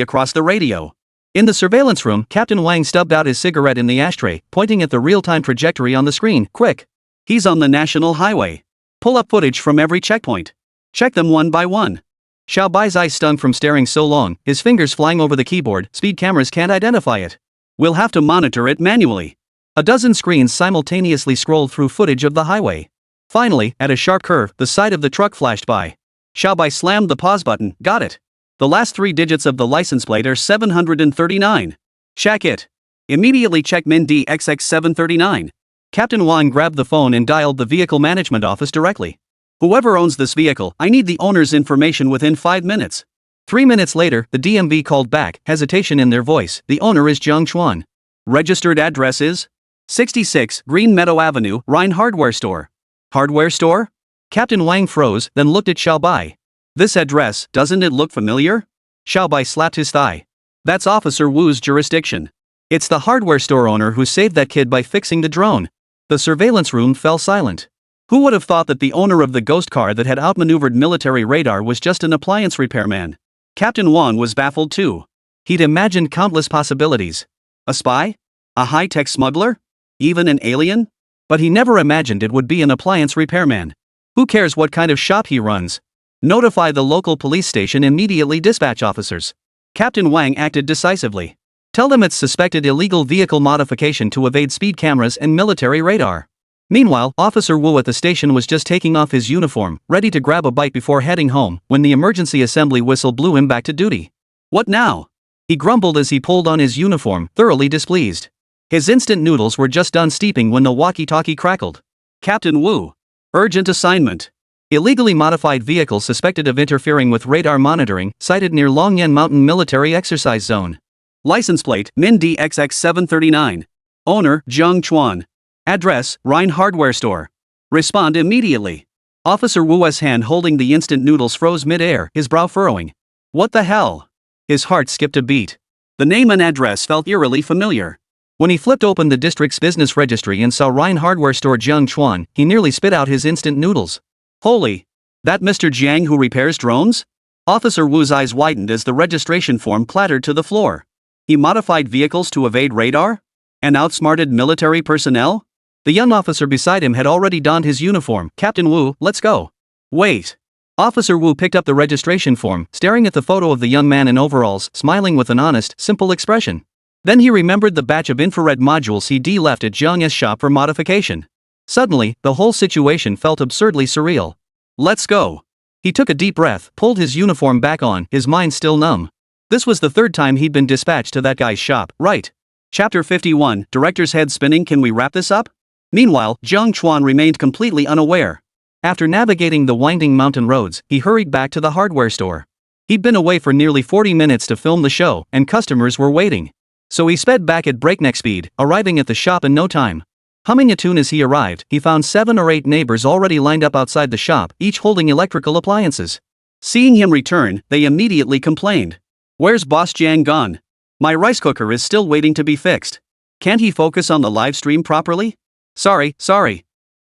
across the radio. In the surveillance room, Captain Wang stubbed out his cigarette in the ashtray, pointing at the real-time trajectory on the screen. Quick! He's on the national highway. Pull up footage from every checkpoint. Check them one by one. Xiao Bai's eyes stung from staring so long, his fingers flying over the keyboard. Speed cameras can't identify it. We'll have to monitor it manually. A dozen screens simultaneously scrolled through footage of the highway. Finally, at a sharp curve, the side of the truck flashed by. Xiao Bai slammed the pause button. Got it. The last 3 digits of the license plate are 739. Check it. Immediately check Min DXX 739. Captain Wang grabbed the phone and dialed the vehicle management office directly. Whoever owns this vehicle, I need the owner's information within 5 minutes. 3 minutes later, the DMV called back, hesitation in their voice. The owner is Jiang Chuan. Registered address is 66 Green Meadow Avenue, Rhine Hardware Store. Hardware store? Captain Wang froze, then looked at Xiao Bai. This address, doesn't it look familiar? Xiao Bai slapped his thigh. That's Officer Wu's jurisdiction. It's the hardware store owner who saved that kid by fixing the drone. The surveillance room fell silent. Who would have thought that the owner of the ghost car that had outmaneuvered military radar was just an appliance repairman? Captain Wang was baffled too. He'd imagined countless possibilities. A spy? A high-tech smuggler? Even an alien? But he never imagined it would be an appliance repairman. Who cares what kind of shop he runs? Notify the local police station immediately, dispatch officers. Captain Wang acted decisively. Tell them it's suspected illegal vehicle modification to evade speed cameras and military radar. Meanwhile, Officer Wu at the station was just taking off his uniform, ready to grab a bite before heading home, when the emergency assembly whistle blew him back to duty. What now? He grumbled as he pulled on his uniform, thoroughly displeased. His instant noodles were just done steeping when the walkie-talkie crackled. Captain Wu. Urgent assignment. Illegally modified vehicle suspected of interfering with radar monitoring, sighted near Longyan Mountain Military Exercise Zone. License plate, Min DXX 739. Owner, Jiang Chuan. Address, Rhine Hardware Store. Respond immediately. Officer Wu's hand holding the instant noodles froze mid-air, his brow furrowing. What the hell? His heart skipped a beat. The name and address felt eerily familiar. When he flipped open the district's business registry and saw Rhine Hardware Store Jiang Chuan, he nearly spit out his instant noodles. Holy! That Mr. Jiang who repairs drones? Officer Wu's eyes widened as the registration form clattered to the floor. He modified vehicles to evade radar? And outsmarted military personnel? The young officer beside him had already donned his uniform. Captain Wu, let's go. Wait. Officer Wu picked up the registration form, staring at the photo of the young man in overalls, smiling with an honest, simple expression. Then he remembered the batch of infrared modules he'd left at Jiang's shop for modification. Suddenly, the whole situation felt absurdly surreal. Let's go. He took a deep breath, pulled his uniform back on, his mind still numb. This was the third time he'd been dispatched to that guy's shop, right? Chapter 51, Director's head spinning. Can we wrap this up? Meanwhile, Jiang Chuan remained completely unaware. After navigating the winding mountain roads, he hurried back to the hardware store. He'd been away for nearly 40 minutes to film the show, and customers were waiting. So he sped back at breakneck speed, arriving at the shop in no time. Humming a tune as he arrived, he found 7 or 8 neighbors already lined up outside the shop, each holding electrical appliances. Seeing him return, they immediately complained. Where's Boss Jiang gone? My rice cooker is still waiting to be fixed. Can't he focus on the live stream properly? Sorry.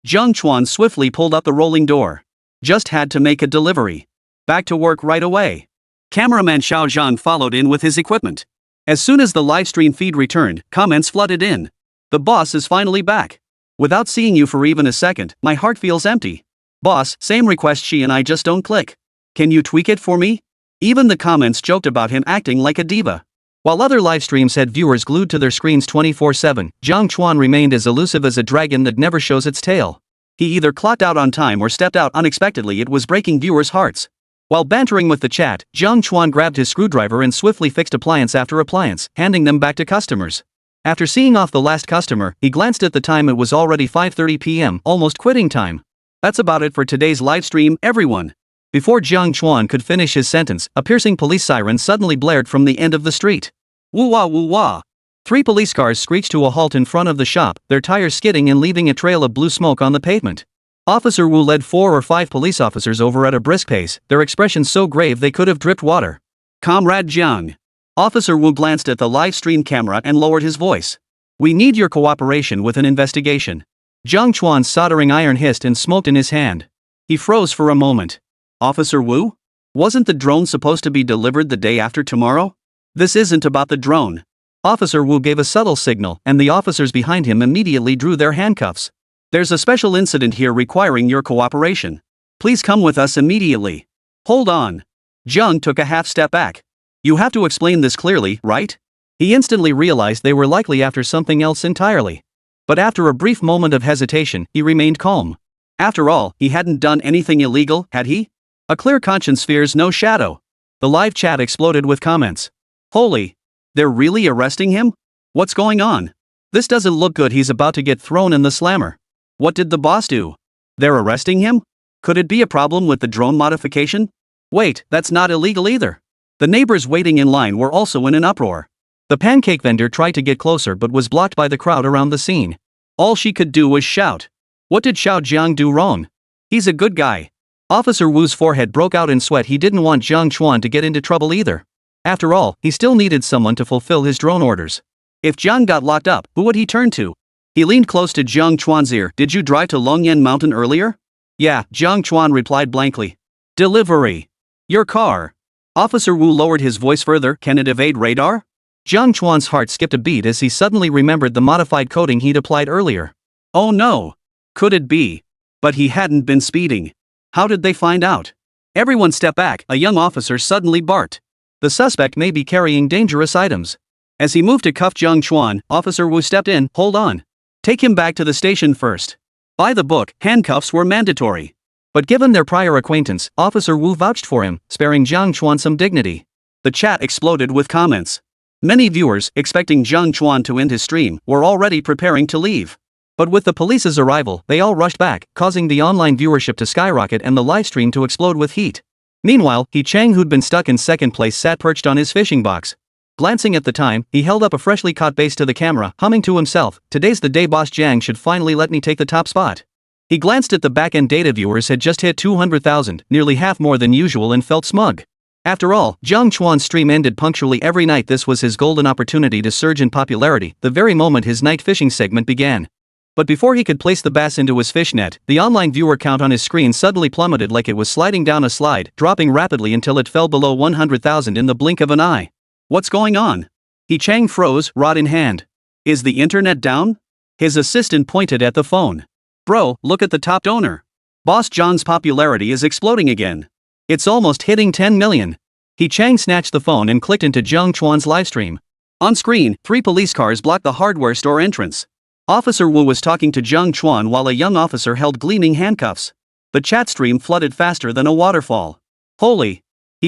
Jiang Chuan swiftly pulled up the rolling door. Just had to make a delivery. Back to work right away. Cameraman Xiao Zhan followed in with his equipment. As soon as the livestream feed returned, comments flooded in. The boss is finally back. Without seeing you for even a second, my heart feels empty. Boss, same request, she and I just don't click. Can you tweak it for me? Even the comments joked about him acting like a diva. While other livestreams had viewers glued to their screens 24/7, Jiang Chuan remained as elusive as a dragon that never shows its tail. He either clocked out on time or stepped out unexpectedly. It was breaking viewers' hearts. While bantering with the chat, Jiang Chuan grabbed his screwdriver and swiftly fixed appliance after appliance, handing them back to customers. After seeing off the last customer, he glanced at the time. It was already 5:30 p.m., almost quitting time. That's about it for today's livestream, everyone. Before Jiang Chuan could finish his sentence, a piercing police siren suddenly blared from the end of the street. Woo-wah woo-wah. 3 police cars screeched to a halt in front of the shop, their tires skidding and leaving a trail of blue smoke on the pavement. Officer Wu led 4 or 5 police officers over at a brisk pace, their expressions so grave they could have dripped water. Comrade Jiang. Officer Wu glanced at the live stream camera and lowered his voice. We need your cooperation with an investigation. Jiang Chuan's soldering iron hissed and smoked in his hand. He froze for a moment. Officer Wu? Wasn't the drone supposed to be delivered the day after tomorrow? This isn't about the drone. Officer Wu gave a subtle signal, and the officers behind him immediately drew their handcuffs. There's a special incident here requiring your cooperation. Please come with us immediately. Hold on. Jiang took a half step back. You have to explain this clearly, right? He instantly realized they were likely after something else entirely. But after a brief moment of hesitation, he remained calm. After all, he hadn't done anything illegal, had he? A clear conscience fears no shadow. The live chat exploded with comments. Holy! They're really arresting him? What's going on? This doesn't look good. He's about to get thrown in the slammer. What did the boss do? They're arresting him? Could it be a problem with the drone modification? Wait, that's not illegal either. The neighbors waiting in line were also in an uproar. The pancake vendor tried to get closer but was blocked by the crowd around the scene. All she could do was shout. What did Xiao Jiang do wrong? He's a good guy. Officer Wu's forehead broke out in sweat. He didn't want Jiang Chuan to get into trouble either. After all, he still needed someone to fulfill his drone orders. If Jiang got locked up, who would he turn to? He leaned close to Jiang Chuan's ear. Did you drive to Longyan Mountain earlier? Yeah, Jiang Chuan replied blankly. Delivery. Your car. Officer Wu lowered his voice further. Can it evade radar? Jiang Chuan's heart skipped a beat as he suddenly remembered the modified coating he'd applied earlier. Oh no. Could it be? But he hadn't been speeding. How did they find out? Everyone step back, a young officer suddenly barked. The suspect may be carrying dangerous items. As he moved to cuff Jiang Chuan, Officer Wu stepped in. Hold on. Take him back to the station first. By the book, handcuffs were mandatory. But given their prior acquaintance, Officer Wu vouched for him, sparing Jiang Chuan some dignity. The chat exploded with comments. Many viewers, expecting Jiang Chuan to end his stream, were already preparing to leave. But with the police's arrival, they all rushed back, causing the online viewership to skyrocket and the livestream to explode with heat. Meanwhile, He Chang, who'd been stuck in second place, sat perched on his fishing box. Glancing at the time, he held up a freshly caught bass to the camera, humming to himself, "Today's the day Boss Jiang should finally let me take the top spot." He glanced at the back-end data. Viewers had just hit 200,000, nearly half more than usual, and felt smug. After all, Jiang Chuan's stream ended punctually every night. This was his golden opportunity to surge in popularity, the very moment his night fishing segment began. But before he could place the bass into his fish net, the online viewer count on his screen suddenly plummeted like it was sliding down a slide, dropping rapidly until it fell below 100,000 in the blink of an eye. What's going on? He Chang froze, rod in hand. Is the internet down? His assistant pointed at the phone. Bro, look at the top donor. Boss John's popularity is exploding again. It's almost hitting 10 million. He Chang snatched the phone and clicked into Jiang Chuan's livestream. On screen, 3 police cars blocked the hardware store entrance. Officer Wu was talking to Jiang Chuan while a young officer held gleaming handcuffs. The chat stream flooded faster than a waterfall. Holy!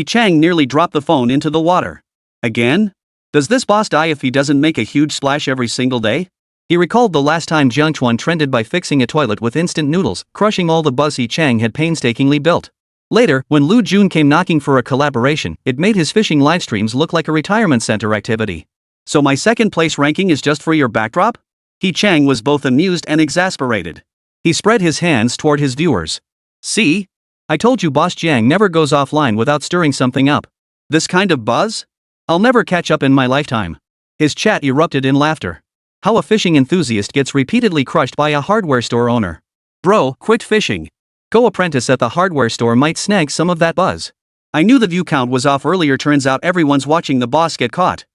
Chang nearly dropped the phone into the water. Again? Does this boss die if he doesn't make a huge splash every single day? He recalled the last time Jiang Chuan trended by fixing a toilet with instant noodles, crushing all the buzz Chang had painstakingly built. Later, when Lu Jun came knocking for a collaboration, it made his fishing livestreams look like a retirement center activity. So my second place ranking is just for your backdrop? Chang was both amused and exasperated. He spread his hands toward his viewers. See? I told you Boss Jiang never goes offline without stirring something up. This kind of buzz? I'll never catch up in my lifetime. His chat erupted in laughter. How a fishing enthusiast gets repeatedly crushed by a hardware store owner. Bro, quit fishing. Go apprentice at the hardware store might snag some of that buzz. I knew the view count was off earlier, turns out everyone's watching the boss get caught.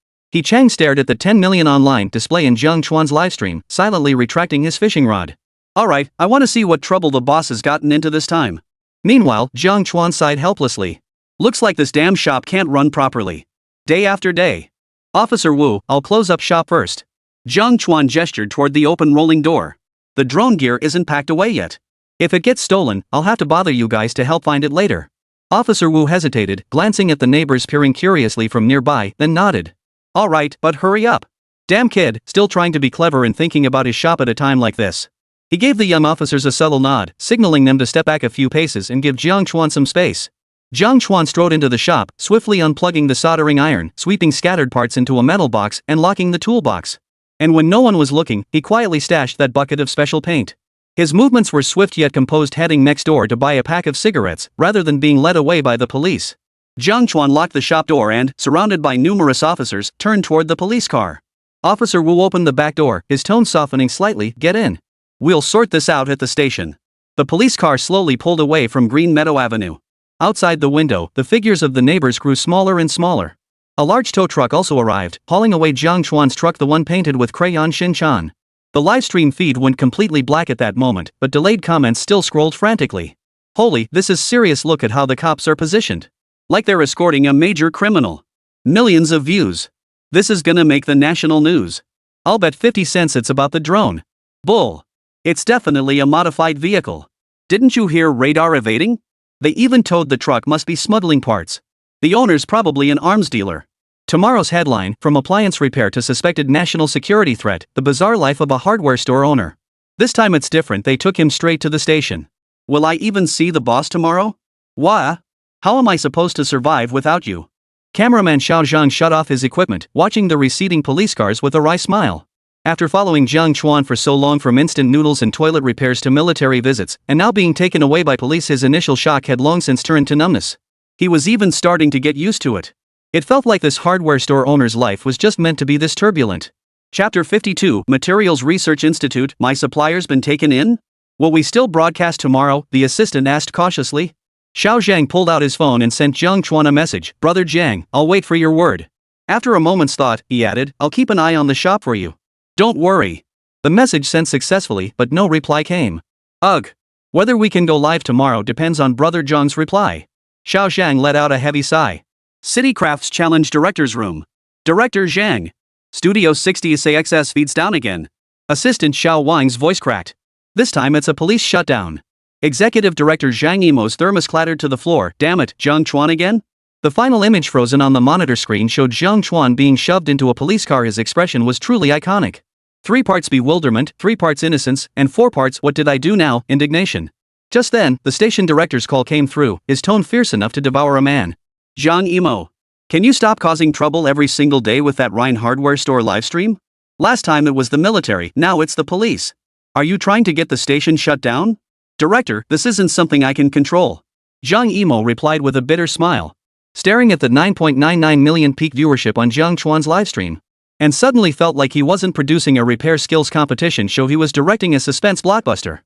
Chang stared at the 10 million online display in Jiang Chuan's livestream, silently retracting his fishing rod. Alright, I want to see what trouble the boss has gotten into this time. Meanwhile, Jiang Chuan sighed helplessly. Looks like this damn shop can't run properly. Day after day. Officer Wu, I'll close up shop first. Jiang Chuan gestured toward the open rolling door. The drone gear isn't packed away yet. If it gets stolen, I'll have to bother you guys to help find it later. Officer Wu hesitated, glancing at the neighbors peering curiously from nearby, then nodded. Alright, but hurry up. Damn kid, still trying to be clever and thinking about his shop at a time like this. He gave the young officers a subtle nod, signaling them to step back a few paces and give Jiang Chuan some space. Jiang Chuan strode into the shop, swiftly unplugging the soldering iron, sweeping scattered parts into a metal box and locking the toolbox. And when no one was looking, he quietly stashed that bucket of special paint. His movements were swift yet composed, heading next door to buy a pack of cigarettes, rather than being led away by the police. Jiang Chuan locked the shop door and, surrounded by numerous officers, turned toward the police car. Officer Wu opened the back door, his tone softening slightly. Get in. We'll sort this out at the station. The police car slowly pulled away from Green Meadow Avenue. Outside the window, the figures of the neighbors grew smaller and smaller. A large tow truck also arrived, hauling away Jiang Chuan's truck, the one painted with crayon Shinchan. The livestream feed went completely black at that moment, but delayed comments still scrolled frantically. Holy, this is serious, look at how the cops are positioned. Like they're escorting a major criminal. Millions of views. This is gonna make the national news. I'll bet 50 cents it's about the drone. Bull. It's definitely a modified vehicle. Didn't you hear radar evading? They even towed the truck, must be smuggling parts. The owner's probably an arms dealer. Tomorrow's headline, from appliance repair to suspected national security threat, the bizarre life of a hardware store owner. This time it's different, they took him straight to the station. Will I even see the boss tomorrow? Wah? How am I supposed to survive without you? Cameraman Xiao Zhang shut off his equipment, watching the receding police cars with a wry smile. After following Jiang Chuan for so long, from instant noodles and toilet repairs to military visits, and now being taken away by police, his initial shock had long since turned to numbness. He was even starting to get used to it. It felt like this hardware store owner's life was just meant to be this turbulent. Chapter 52, Materials Research Institute. My supplier's been taken in? Will we still broadcast tomorrow? The assistant asked cautiously. Xiao Zhang pulled out his phone and sent Jiang Chuan a message. Brother Jiang, I'll wait for your word. After a moment's thought, he added, I'll keep an eye on the shop for you. Don't worry. The message sent successfully, but no reply came. Ugh. Whether we can go live tomorrow depends on Brother Zhang's reply. Xiao Zhang let out a heavy sigh. City Crafts Challenge Director's Room. Director Zhang. Studio 60 SAXS feeds down again. Assistant Xiao Wang's voice cracked. This time it's a police shutdown. Executive Director Zhang Yimou's thermos clattered to the floor. Damn it, Jiang Chuan again? The final image frozen on the monitor screen showed Jiang Chuan being shoved into a police car. His expression was truly iconic. 3 parts bewilderment, 3 parts innocence, and 4 parts what did I do now, indignation. Just then, the station director's call came through, his tone fierce enough to devour a man. Jiang Yimou. Can you stop causing trouble every single day with that Rhine hardware store livestream? Last time it was the military, now it's the police. Are you trying to get the station shut down? Director, this isn't something I can control. Jiang Yimou replied with a bitter smile, staring at the 9.99 million peak viewership on Jiang Chuan's livestream. And suddenly felt like he wasn't producing a repair skills competition show, he was directing a suspense blockbuster.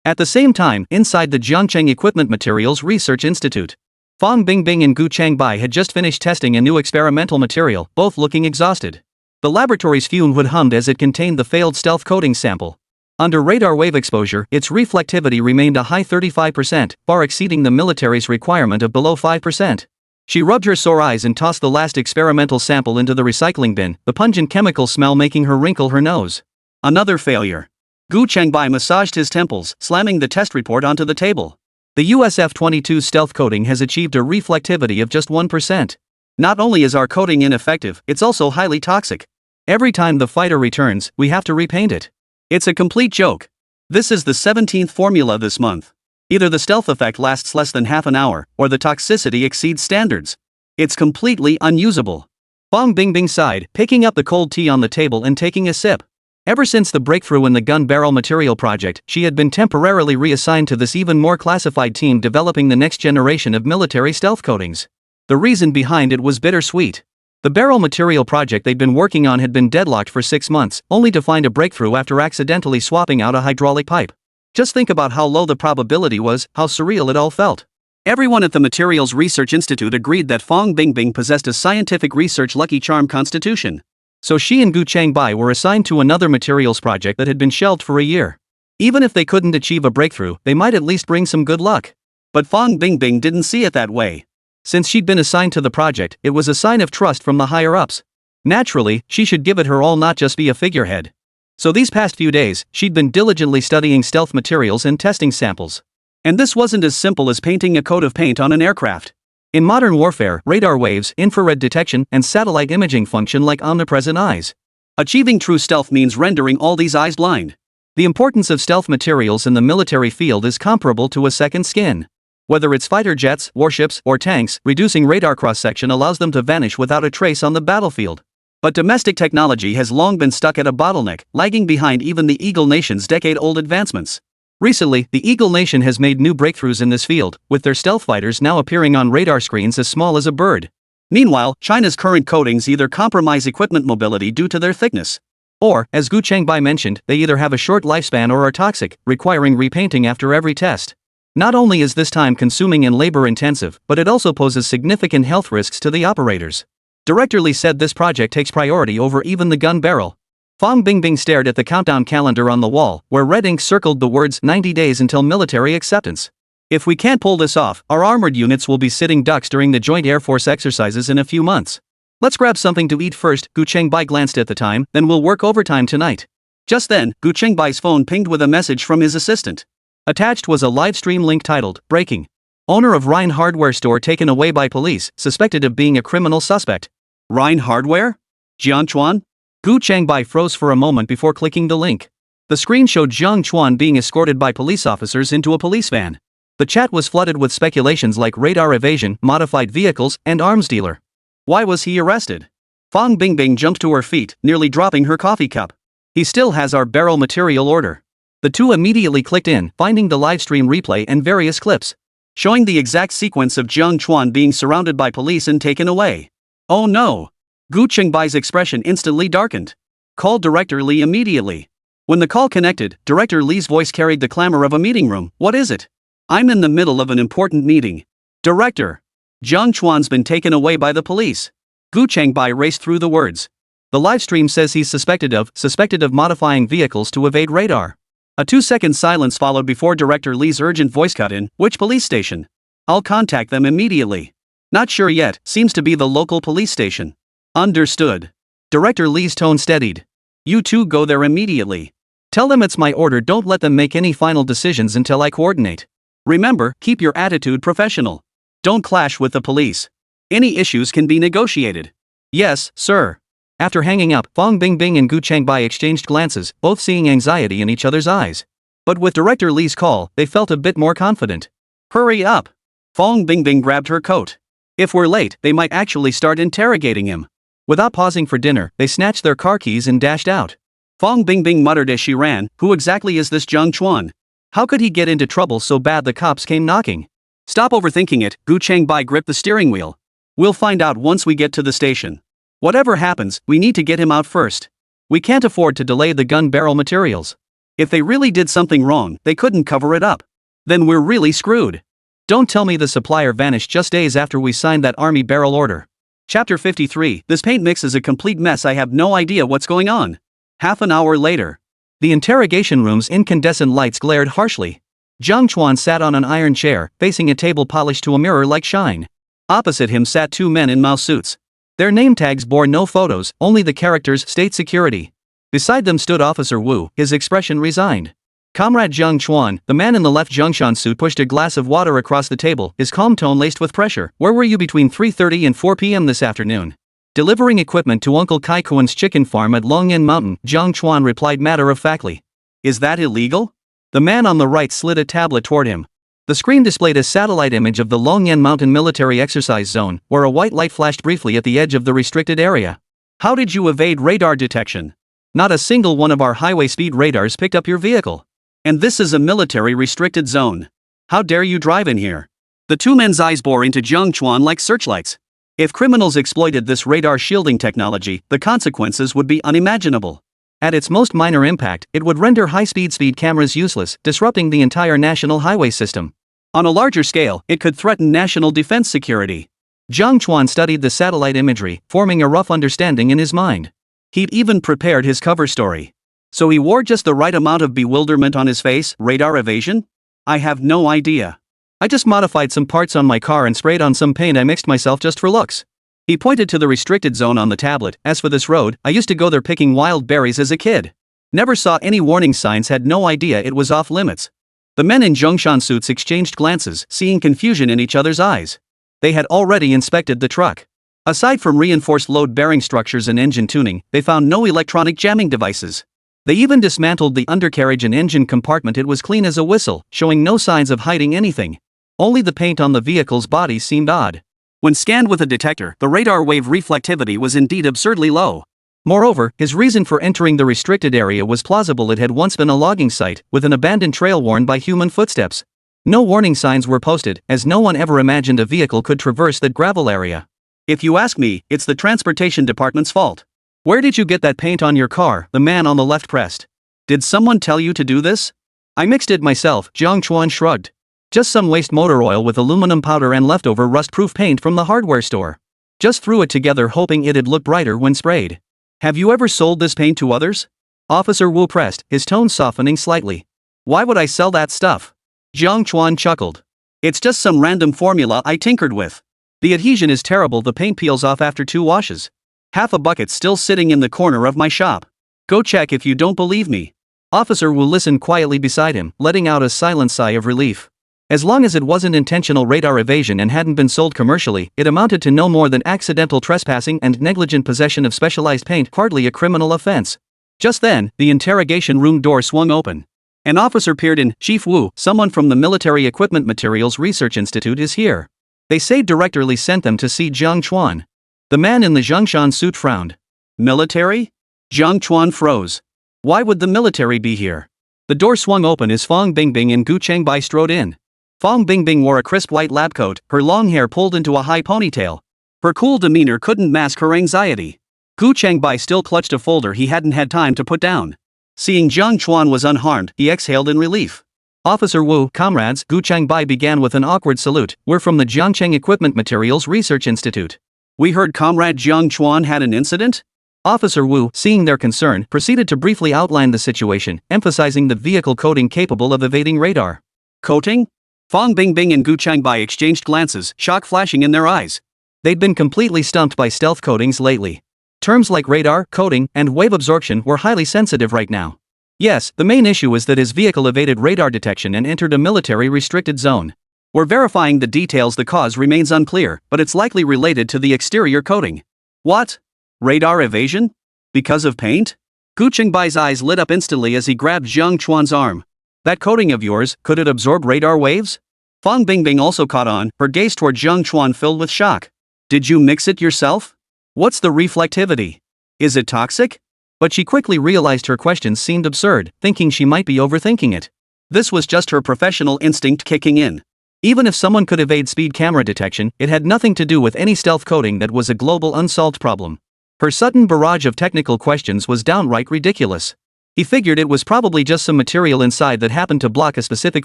At the same time, inside the Jiangcheng Equipment Materials Research Institute, Fang Bingbing and Gu Changbai had just finished testing a new experimental material, both looking exhausted. The laboratory's fume hood hummed as it contained the failed stealth coating sample. Under radar wave exposure, its reflectivity remained a high 35%, far exceeding the military's requirement of below 5%. She rubbed her sore eyes and tossed the last experimental sample into the recycling bin, the pungent chemical smell making her wrinkle her nose. Another failure. Gu Chengbai massaged his temples, slamming the test report onto the table. The US F-22 stealth coating has achieved a reflectivity of just 1%. Not only is our coating ineffective, it's also highly toxic. Every time the fighter returns, we have to repaint it. It's a complete joke. This is the 17th formula this month. Either the stealth effect lasts less than half an hour, or the toxicity exceeds standards. It's completely unusable. Fong Bingbing sighed, picking up the cold tea on the table and taking a sip. Ever since the breakthrough in the gun barrel material project, she had been temporarily reassigned to this even more classified team developing the next generation of military stealth coatings. The reason behind it was bittersweet. The barrel material project they'd been working on had been deadlocked for 6 months, only to find a breakthrough after accidentally swapping out a hydraulic pipe. Just think about how low the probability was, how surreal it all felt. Everyone at the Materials Research Institute agreed that Fong Bingbing possessed a scientific research lucky charm constitution. So she and Gu Chengbai were assigned to another materials project that had been shelved for a year. Even if they couldn't achieve a breakthrough, they might at least bring some good luck. But Fong Bingbing didn't see it that way. Since she'd been assigned to the project, it was a sign of trust from the higher-ups. Naturally, she should give it her all, not just be a figurehead. So these past few days, she'd been diligently studying stealth materials and testing samples. And this wasn't as simple as painting a coat of paint on an aircraft. In modern warfare, radar waves, infrared detection, and satellite imaging function like omnipresent eyes. Achieving true stealth means rendering all these eyes blind. The importance of stealth materials in the military field is comparable to a second skin. Whether it's fighter jets, warships, or tanks, reducing radar cross-section allows them to vanish without a trace on the battlefield. But domestic technology has long been stuck at a bottleneck, lagging behind even the Eagle Nation's decade-old advancements. Recently, the Eagle Nation has made new breakthroughs in this field, with their stealth fighters now appearing on radar screens as small as a bird. Meanwhile, China's current coatings either compromise equipment mobility due to their thickness, or, as Gu Chengbai mentioned, they either have a short lifespan or are toxic, requiring repainting after every test. Not only is this time-consuming and labor-intensive, but it also poses significant health risks to the operators. Director Li said this project takes priority over even the gun barrel. Fong Bingbing stared at the countdown calendar on the wall, where red ink circled the words 90 days until military acceptance. If we can't pull this off, our armored units will be sitting ducks during the Joint Air Force exercises in a few months. Let's grab something to eat first, Gu Chengbai glanced at the time, then we'll work overtime tonight. Just then, Gu Chengbai's phone pinged with a message from his assistant. Attached was a live stream link titled, Breaking. Owner of Rhine Hardware store taken away by police, suspected of being a criminal suspect. Rhine Hardware? Jiang Chuan? Gu Chengbai froze for a moment before clicking the link. The screen showed Jiang Chuan being escorted by police officers into a police van. The chat was flooded with speculations like radar evasion, modified vehicles, and arms dealer. Why was he arrested? Fong Bingbing jumped to her feet, nearly dropping her coffee cup. He still has our barrel material order. The two immediately clicked in, finding the livestream replay and various clips, showing the exact sequence of Jiang Chuan being surrounded by police and taken away. Oh no! Gu Chengbai's expression instantly darkened. Call Director Li immediately. When the call connected, Director Li's voice carried the clamor of a meeting room. What is it? I'm in the middle of an important meeting. Director! Jiang Chuan's been taken away by the police. Gu Chengbai raced through the words. The livestream says he's suspected of modifying vehicles to evade radar. A 2-second silence followed before Director Li's urgent voice cut in. Which police station? I'll contact them immediately. Not sure yet, seems to be the local police station. Understood. Director Li's tone steadied. You two go there immediately. Tell them it's my order, don't let them make any final decisions until I coordinate. Remember, keep your attitude professional. Don't clash with the police. Any issues can be negotiated. Yes, sir. After hanging up, Fong Bingbing and Gu Chengbai exchanged glances, both seeing anxiety in each other's eyes. But with Director Li's call, they felt a bit more confident. Hurry up. Fong Bingbing grabbed her coat. If we're late, they might actually start interrogating him. Without pausing for dinner, they snatched their car keys and dashed out. Fong Bingbing muttered as she ran, who exactly is this Jiang Chuan? How could he get into trouble so bad the cops came knocking? Stop overthinking it, Gu Chengbai gripped the steering wheel. We'll find out once we get to the station. Whatever happens, we need to get him out first. We can't afford to delay the gun barrel materials. If they really did something wrong, they couldn't cover it up. Then we're really screwed. Don't tell me the supplier vanished just days after we signed that army barrel order. Chapter 53, this paint mix is a complete mess, I have no idea what's going on. Half an hour later. The interrogation room's incandescent lights glared harshly. Jiang Chuan sat on an iron chair, facing a table polished to a mirror-like shine. Opposite him sat two men in mouse suits. Their name tags bore no photos, only the characters State Security. Beside them stood Officer Wu, his expression resigned. Comrade Jiang Chuan, the man in the left Zhongshan suit, pushed a glass of water across the table, his calm tone laced with pressure. Where were you between 3:30 and 4 p.m. this afternoon? Delivering equipment to Uncle Kai Kuan's chicken farm at Longyan Mountain, Jiang Chuan replied matter-of-factly. Is that illegal? The man on the right slid a tablet toward him. The screen displayed a satellite image of the Longyan Mountain military exercise zone, where a white light flashed briefly at the edge of the restricted area. How did you evade radar detection? Not a single one of our highway speed radars picked up your vehicle. And this is a military restricted zone. How dare you drive in here? The two men's eyes bore into Jiang Chuan like searchlights. If criminals exploited this radar shielding technology, the consequences would be unimaginable. At its most minor impact, it would render high-speed speed cameras useless, disrupting the entire national highway system. On a larger scale, it could threaten national defense security. Jiang Chuan studied the satellite imagery, forming a rough understanding in his mind. He'd even prepared his cover story. So he wore just the right amount of bewilderment on his face. Radar evasion? I have no idea. I just modified some parts on my car and sprayed on some paint I mixed myself just for looks. He pointed to the restricted zone on the tablet. As for this road, I used to go there picking wild berries as a kid. Never saw any warning signs, had no idea it was off limits. The men in Zhongshan suits exchanged glances, seeing confusion in each other's eyes. They had already inspected the truck. Aside from reinforced load-bearing structures and engine tuning, they found no electronic jamming devices. They even dismantled the undercarriage and engine compartment. It was clean as a whistle, showing no signs of hiding anything. Only the paint on the vehicle's body seemed odd. When scanned with a detector, the radar wave reflectivity was indeed absurdly low. Moreover, his reason for entering the restricted area was plausible. It had once been a logging site, with an abandoned trail worn by human footsteps. No warning signs were posted, as no one ever imagined a vehicle could traverse that gravel area. If you ask me, it's the transportation department's fault. Where did you get that paint on your car? The man on the left pressed. Did someone tell you to do this? I mixed it myself, Jiang Chuan shrugged. Just some waste motor oil with aluminum powder and leftover rust-proof paint from the hardware store. Just threw it together hoping it'd look brighter when sprayed. Have you ever sold this paint to others? Officer Wu pressed, his tone softening slightly. Why would I sell that stuff? Jiang Chuan chuckled. It's just some random formula I tinkered with. The adhesion is terrible. The paint peels off after 2 washes. Half a bucket still sitting in the corner of my shop. Go check if you don't believe me. Officer Wu listened quietly beside him, letting out a silent sigh of relief. As long as it wasn't intentional radar evasion and hadn't been sold commercially, it amounted to no more than accidental trespassing and negligent possession of specialized paint, hardly a criminal offense. Just then, the interrogation room door swung open. An officer peered in. Chief Wu, someone from the Military Equipment Materials Research Institute is here. They say Director Li sent them to see Jiang Chuan. The man in the Zhongshan suit frowned. Military? Jiang Chuan froze. Why would the military be here? The door swung open as Fong Bingbing and Gu Chengbai strode in. Fong Bingbing wore a crisp white lab coat, her long hair pulled into a high ponytail. Her cool demeanor couldn't mask her anxiety. Gu Chengbai still clutched a folder he hadn't had time to put down. Seeing Jiang Chuan was unharmed, he exhaled in relief. Officer Wu, comrades, Gu Chengbai began with an awkward salute. We're from the Jiangcheng Equipment Materials Research Institute. We heard Comrade Jiang Chuan had an incident? Officer Wu, seeing their concern, proceeded to briefly outline the situation, emphasizing the vehicle coating capable of evading radar. Coating? Fong Bingbing and Gu Chengbai exchanged glances, shock flashing in their eyes. They'd been completely stumped by stealth coatings lately. Terms like radar, coating, and wave absorption were highly sensitive right now. Yes, the main issue is that his vehicle evaded radar detection and entered a military restricted zone. We're verifying the details. The cause remains unclear, but it's likely related to the exterior coating. What? Radar evasion? Because of paint? Gu Chengbai's eyes lit up instantly as he grabbed Jiang Chuan's arm. That coating of yours, could it absorb radar waves? Fong Bingbing also caught on, her gaze toward Jiang Chuan filled with shock. Did you mix it yourself? What's the reflectivity? Is it toxic? But she quickly realized her questions seemed absurd, thinking she might be overthinking it. This was just her professional instinct kicking in. Even if someone could evade speed camera detection, it had nothing to do with any stealth coating that was a global unsolved problem. Her sudden barrage of technical questions was downright ridiculous. He figured it was probably just some material inside that happened to block a specific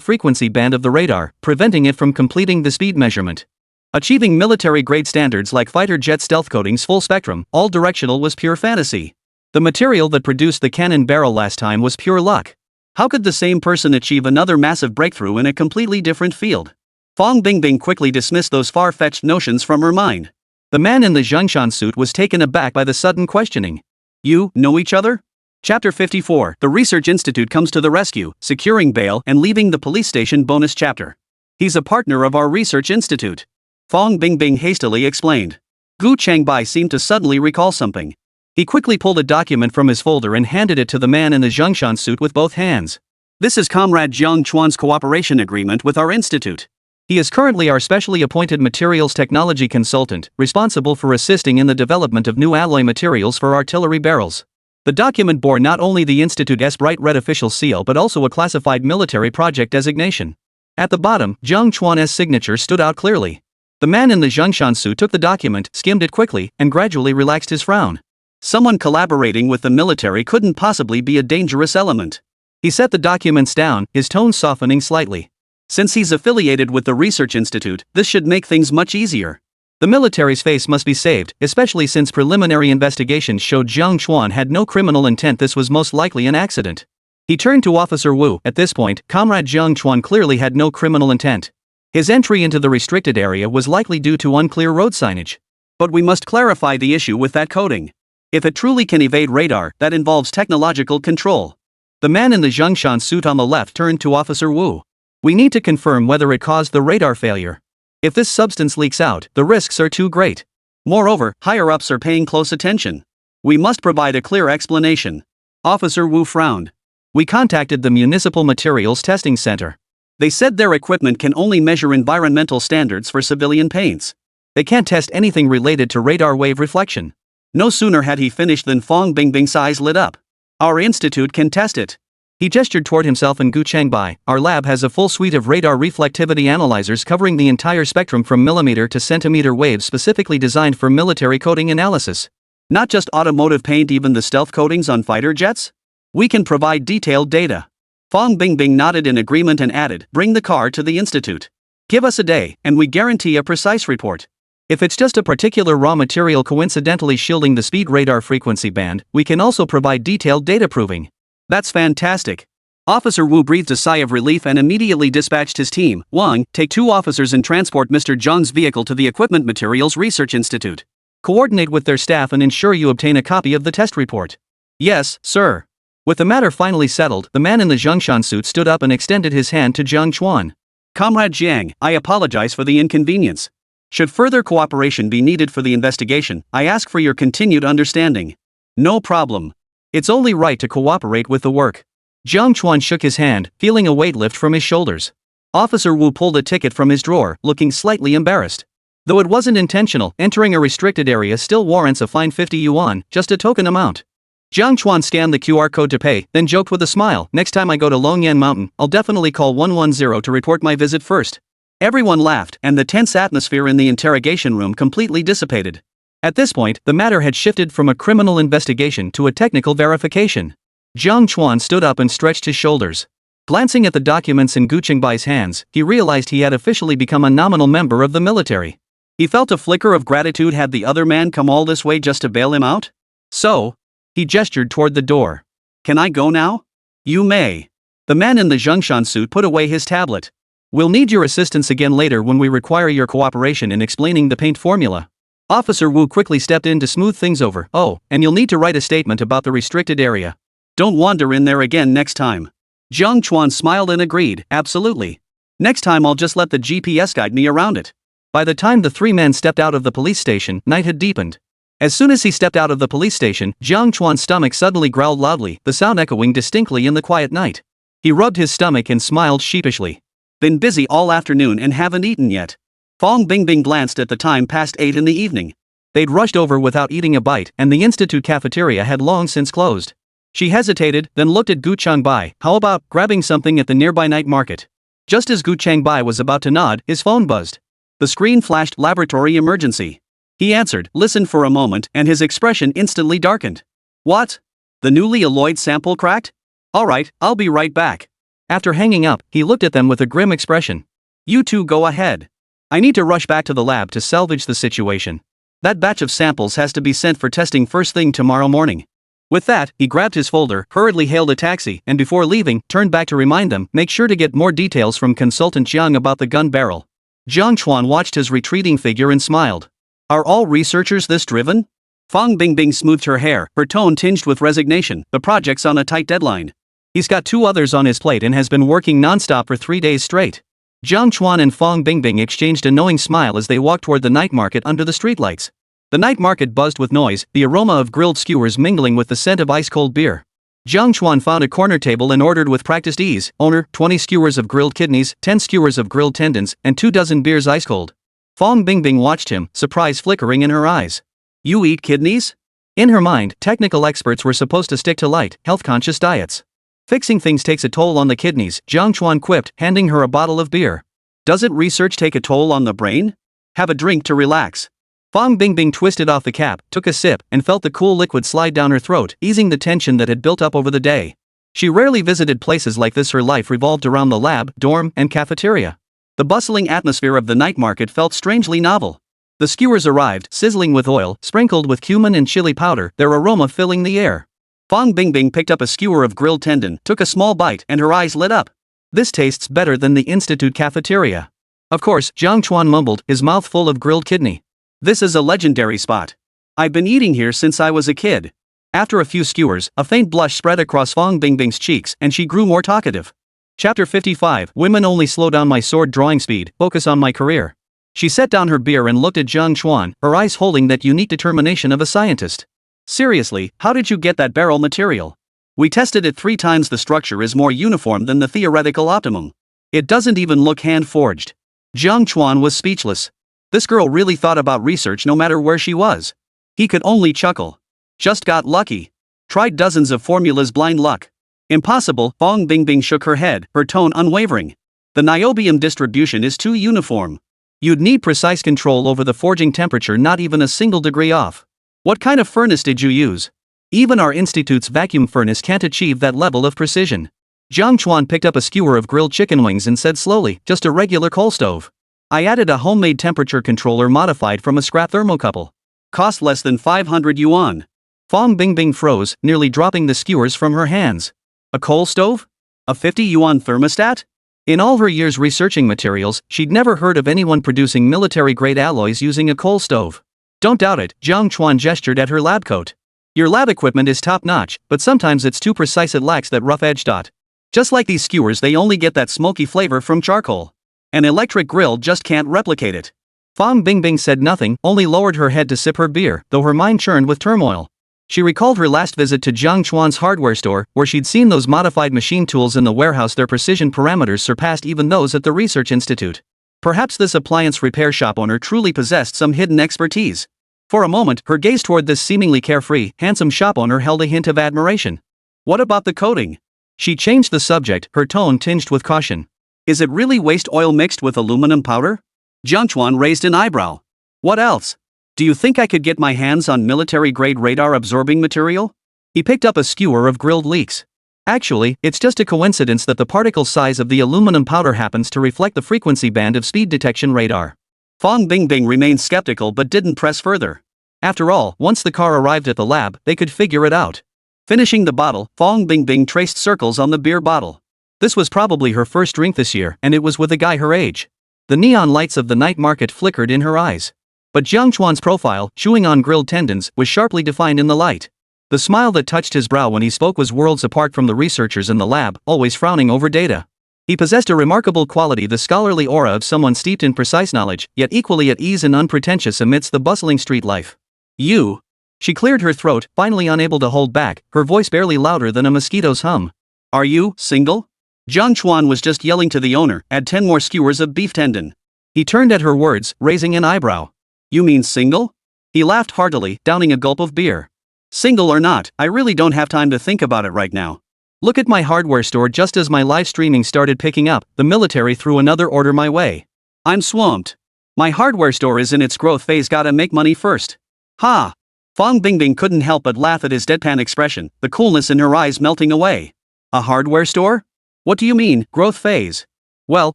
frequency band of the radar, preventing it from completing the speed measurement. Achieving military-grade standards like fighter jet stealth coatings full spectrum, all directional, was pure fantasy. The material that produced the cannon barrel last time was pure luck. How could the same person achieve another massive breakthrough in a completely different field? Fong Bingbing quickly dismissed those far-fetched notions from her mind. The man in the Zhongshan suit was taken aback by the sudden questioning. You know each other? Chapter 54, The Research Institute Comes to the Rescue, Securing Bail and Leaving the Police Station Bonus Chapter. He's a partner of our research institute. Fong Bingbing hastily explained. Gu Changbai seemed to suddenly recall something. He quickly pulled a document from his folder and handed it to the man in the Zhongshan suit with both hands. This is Comrade Jiang Chuan's cooperation agreement with our institute. He is currently our specially appointed materials technology consultant, responsible for assisting in the development of new alloy materials for artillery barrels. The document bore not only the Institute's bright red official seal but also a classified military project designation. At the bottom, Jiang Chuan's signature stood out clearly. The man in the Zhongshan suit took the document, skimmed it quickly, and gradually relaxed his frown. Someone collaborating with the military couldn't possibly be a dangerous element. He set the documents down, his tone softening slightly. Since he's affiliated with the Research Institute, this should make things much easier. The military's face must be saved, especially since preliminary investigations showed Jiang Chuan had no criminal intent. This was most likely an accident. He turned to Officer Wu. At this point, Comrade Jiang Chuan clearly had no criminal intent. His entry into the restricted area was likely due to unclear road signage. But we must clarify the issue with that coating. If it truly can evade radar, that involves technological control. The man in the Zhongshan suit on the left turned to Officer Wu. We need to confirm whether it caused the radar failure. If this substance leaks out, the risks are too great. Moreover, higher-ups are paying close attention. We must provide a clear explanation. Officer Wu frowned. We contacted the Municipal Materials Testing Center. They said their equipment can only measure environmental standards for civilian paints. They can't test anything related to radar wave reflection. No sooner had he finished than Fong Bingbing's eyes lit up. Our institute can test it. He gestured toward himself and Gu Changbai. Our lab has a full suite of radar reflectivity analyzers covering the entire spectrum from millimeter to centimeter waves specifically designed for military coating analysis. Not just automotive paint, even the stealth coatings on fighter jets? We can provide detailed data. Fong Bingbing nodded in agreement and added, bring the car to the institute. Give us a day, and we guarantee a precise report. If it's just a particular raw material coincidentally shielding the speed radar frequency band, we can also provide detailed data proving. That's fantastic. Officer Wu breathed a sigh of relief and immediately dispatched his team. Wang, take 2 officers and transport Mr. Zhang's vehicle to the Equipment Materials Research Institute. Coordinate with their staff and ensure you obtain a copy of the test report. Yes, sir. With the matter finally settled, the man in the Zhongshan suit stood up and extended his hand to Jiang Chuan. Comrade Jiang, I apologize for the inconvenience. Should further cooperation be needed for the investigation, I ask for your continued understanding. No problem. It's only right to cooperate with the work. Jiang Chuan shook his hand, feeling a weight lift from his shoulders. Officer Wu pulled a ticket from his drawer, looking slightly embarrassed. Though it wasn't intentional, entering a restricted area still warrants a fine 50 yuan, just a token amount. Jiang Chuan scanned the QR code to pay, then joked with a smile, next time I go to Longyan Mountain, I'll definitely call 110 to report my visit first. Everyone laughed, and the tense atmosphere in the interrogation room completely dissipated. At this point, the matter had shifted from a criminal investigation to a technical verification. Jiang Chuan stood up and stretched his shoulders. Glancing at the documents in Gu Chengbai's hands, he realized he had officially become a nominal member of the military. He felt a flicker of gratitude. Had the other man come all this way just to bail him out? So, he gestured toward the door. Can I go now? You may. The man in the Zhongshan suit put away his tablet. We'll need your assistance again later when we require your cooperation in explaining the paint formula. Officer Wu quickly stepped in to smooth things over. Oh, and you'll need to write a statement about the restricted area. Don't wander in there again next time. Jiang Chuan smiled and agreed, absolutely. Next time I'll just let the GPS guide me around it. By the time the 3 men stepped out of the police station, night had deepened. As soon as he stepped out of the police station, Jiang Chuan's stomach suddenly growled loudly, the sound echoing distinctly in the quiet night. He rubbed his stomach and smiled sheepishly. Been busy all afternoon and haven't eaten yet. Fong Bingbing glanced at the time, past 8 in the evening. They'd rushed over without eating a bite, and the institute cafeteria had long since closed. She hesitated, then looked at Gu Changbai. How about grabbing something at the nearby night market? Just as Gu Changbai was about to nod, his phone buzzed. The screen flashed laboratory emergency. He answered, listened for a moment, and his expression instantly darkened. What? The newly alloyed sample cracked? Alright, I'll be right back. After hanging up, he looked at them with a grim expression. You two go ahead. I need to rush back to the lab to salvage the situation. That batch of samples has to be sent for testing first thing tomorrow morning. With that, he grabbed his folder, hurriedly hailed a taxi, and before leaving, turned back to remind them, make sure to get more details from Consultant Jiang about the gun barrel. Jiang Chuan watched his retreating figure and smiled. Are all researchers this driven? Fang Bingbing smoothed her hair, her tone tinged with resignation. The project's on a tight deadline. He's got 2 others on his plate and has been working non-stop for 3 days straight. Jiang Chuan and Fang Bingbing exchanged a knowing smile as they walked toward the night market under the streetlights. The night market buzzed with noise, the aroma of grilled skewers mingling with the scent of ice-cold beer. Jiang Chuan found a corner table and ordered with practiced ease, "Owner, 20 skewers of grilled kidneys, 10 skewers of grilled tendons, and 2 dozen beers ice-cold." Fang Bingbing watched him, surprise flickering in her eyes. "You eat kidneys?" In her mind, technical experts were supposed to stick to light, health-conscious diets. "Fixing things takes a toll on the kidneys," Jiang Chuan quipped, handing her a bottle of beer. "Doesn't research take a toll on the brain? Have a drink to relax." Fang Bingbing twisted off the cap, took a sip, and felt the cool liquid slide down her throat, easing the tension that had built up over the day. She rarely visited places like this. Her life revolved around the lab, dorm, and cafeteria. The bustling atmosphere of the night market felt strangely novel. The skewers arrived, sizzling with oil, sprinkled with cumin and chili powder, their aroma filling the air. Fang Bingbing picked up a skewer of grilled tendon, took a small bite, and her eyes lit up. "This tastes better than the institute cafeteria." "Of course," Jiang Chuan mumbled, his mouth full of grilled kidney. "This is a legendary spot. I've been eating here since I was a kid." After a few skewers, a faint blush spread across Fang Bingbing's cheeks and she grew more talkative. Chapter 55, Women only slow down my sword drawing speed, focus on my career. She set down her beer and looked at Jiang Chuan, her eyes holding that unique determination of a scientist. "Seriously, how did you get that barrel material?" "We tested it 3 times. The structure is more uniform than the theoretical optimum. It doesn't even look hand-forged." Jiang Chuan was speechless. This girl really thought about research no matter where she was. He could only chuckle. "Just got lucky. Tried dozens of formulas. Blind luck." "Impossible." Fang Bingbing shook her head, her tone unwavering. "The niobium distribution is too uniform. You'd need precise control over the forging temperature, not even a single degree off." "What kind of furnace did you use?" "Even our institute's vacuum furnace can't achieve that level of precision." Jiang Chuan picked up a skewer of grilled chicken wings and said slowly, "Just a regular coal stove. I added a homemade temperature controller modified from a scrap thermocouple. Cost less than 500 yuan. Fang Bingbing froze, nearly dropping the skewers from her hands. "A coal stove? A 50 yuan thermostat?" In all her years researching materials, she'd never heard of anyone producing military-grade alloys using a coal stove. "Don't doubt it," Jiang Chuan gestured at her lab coat. "Your lab equipment is top-notch, but sometimes it's too precise. It lacks that rough edge dot. Just like these skewers, they only get that smoky flavor from charcoal. An electric grill just can't replicate it." Fang Bingbing said nothing, only lowered her head to sip her beer, though her mind churned with turmoil. She recalled her last visit to Jiang Chuan's hardware store, where she'd seen those modified machine tools in the warehouse. Their precision parameters surpassed even those at the research institute. Perhaps this appliance repair shop owner truly possessed some hidden expertise. For a moment, her gaze toward this seemingly carefree, handsome shop owner held a hint of admiration. "What about the coating?" She changed the subject, her tone tinged with caution. "Is it really waste oil mixed with aluminum powder?" Jiang Chuan raised an eyebrow. "What else? Do you think I could get my hands on military-grade radar-absorbing material?" He picked up a skewer of grilled leeks. "Actually, it's just a coincidence that the particle size of the aluminum powder happens to reflect the frequency band of speed detection radar." Fang Bingbing remained skeptical but didn't press further. After all, once the car arrived at the lab, they could figure it out. Finishing the bottle, Fang Bingbing traced circles on the beer bottle. This was probably her first drink this year, and it was with a guy her age. The neon lights of the night market flickered in her eyes. But Jiang Chuan's profile, chewing on grilled tendons, was sharply defined in the light. The smile that touched his brow when he spoke was worlds apart from the researchers in the lab, always frowning over data. He possessed a remarkable quality, the scholarly aura of someone steeped in precise knowledge, yet equally at ease and unpretentious amidst the bustling street life. "You?" She cleared her throat, finally unable to hold back, her voice barely louder than a mosquito's hum. "Are you single?" Jiang Chuan was just yelling to the owner, "Add 10 more skewers of beef tendon." He turned at her words, raising an eyebrow. "You mean single?" He laughed heartily, downing a gulp of beer. "Single or not, I really don't have time to think about it right now. Look at my hardware store." Just as my live streaming started picking up, the military threw another order my way. "I'm swamped. My hardware store is in its growth phase. Gotta make money first." "Ha!" Fang Bingbing couldn't help but laugh at his deadpan expression, the coolness in her eyes melting away. "A hardware store? What do you mean, growth phase?" "Well,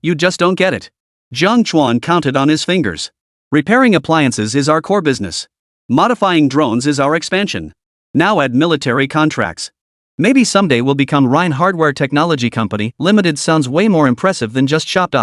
you just don't get it." Jiang Chuan counted on his fingers. "Repairing appliances is our core business. Modifying drones is our expansion. Now add military contracts. Maybe someday we'll become Rhine Hardware Technology Company Limited." Sounds way more impressive than just shop.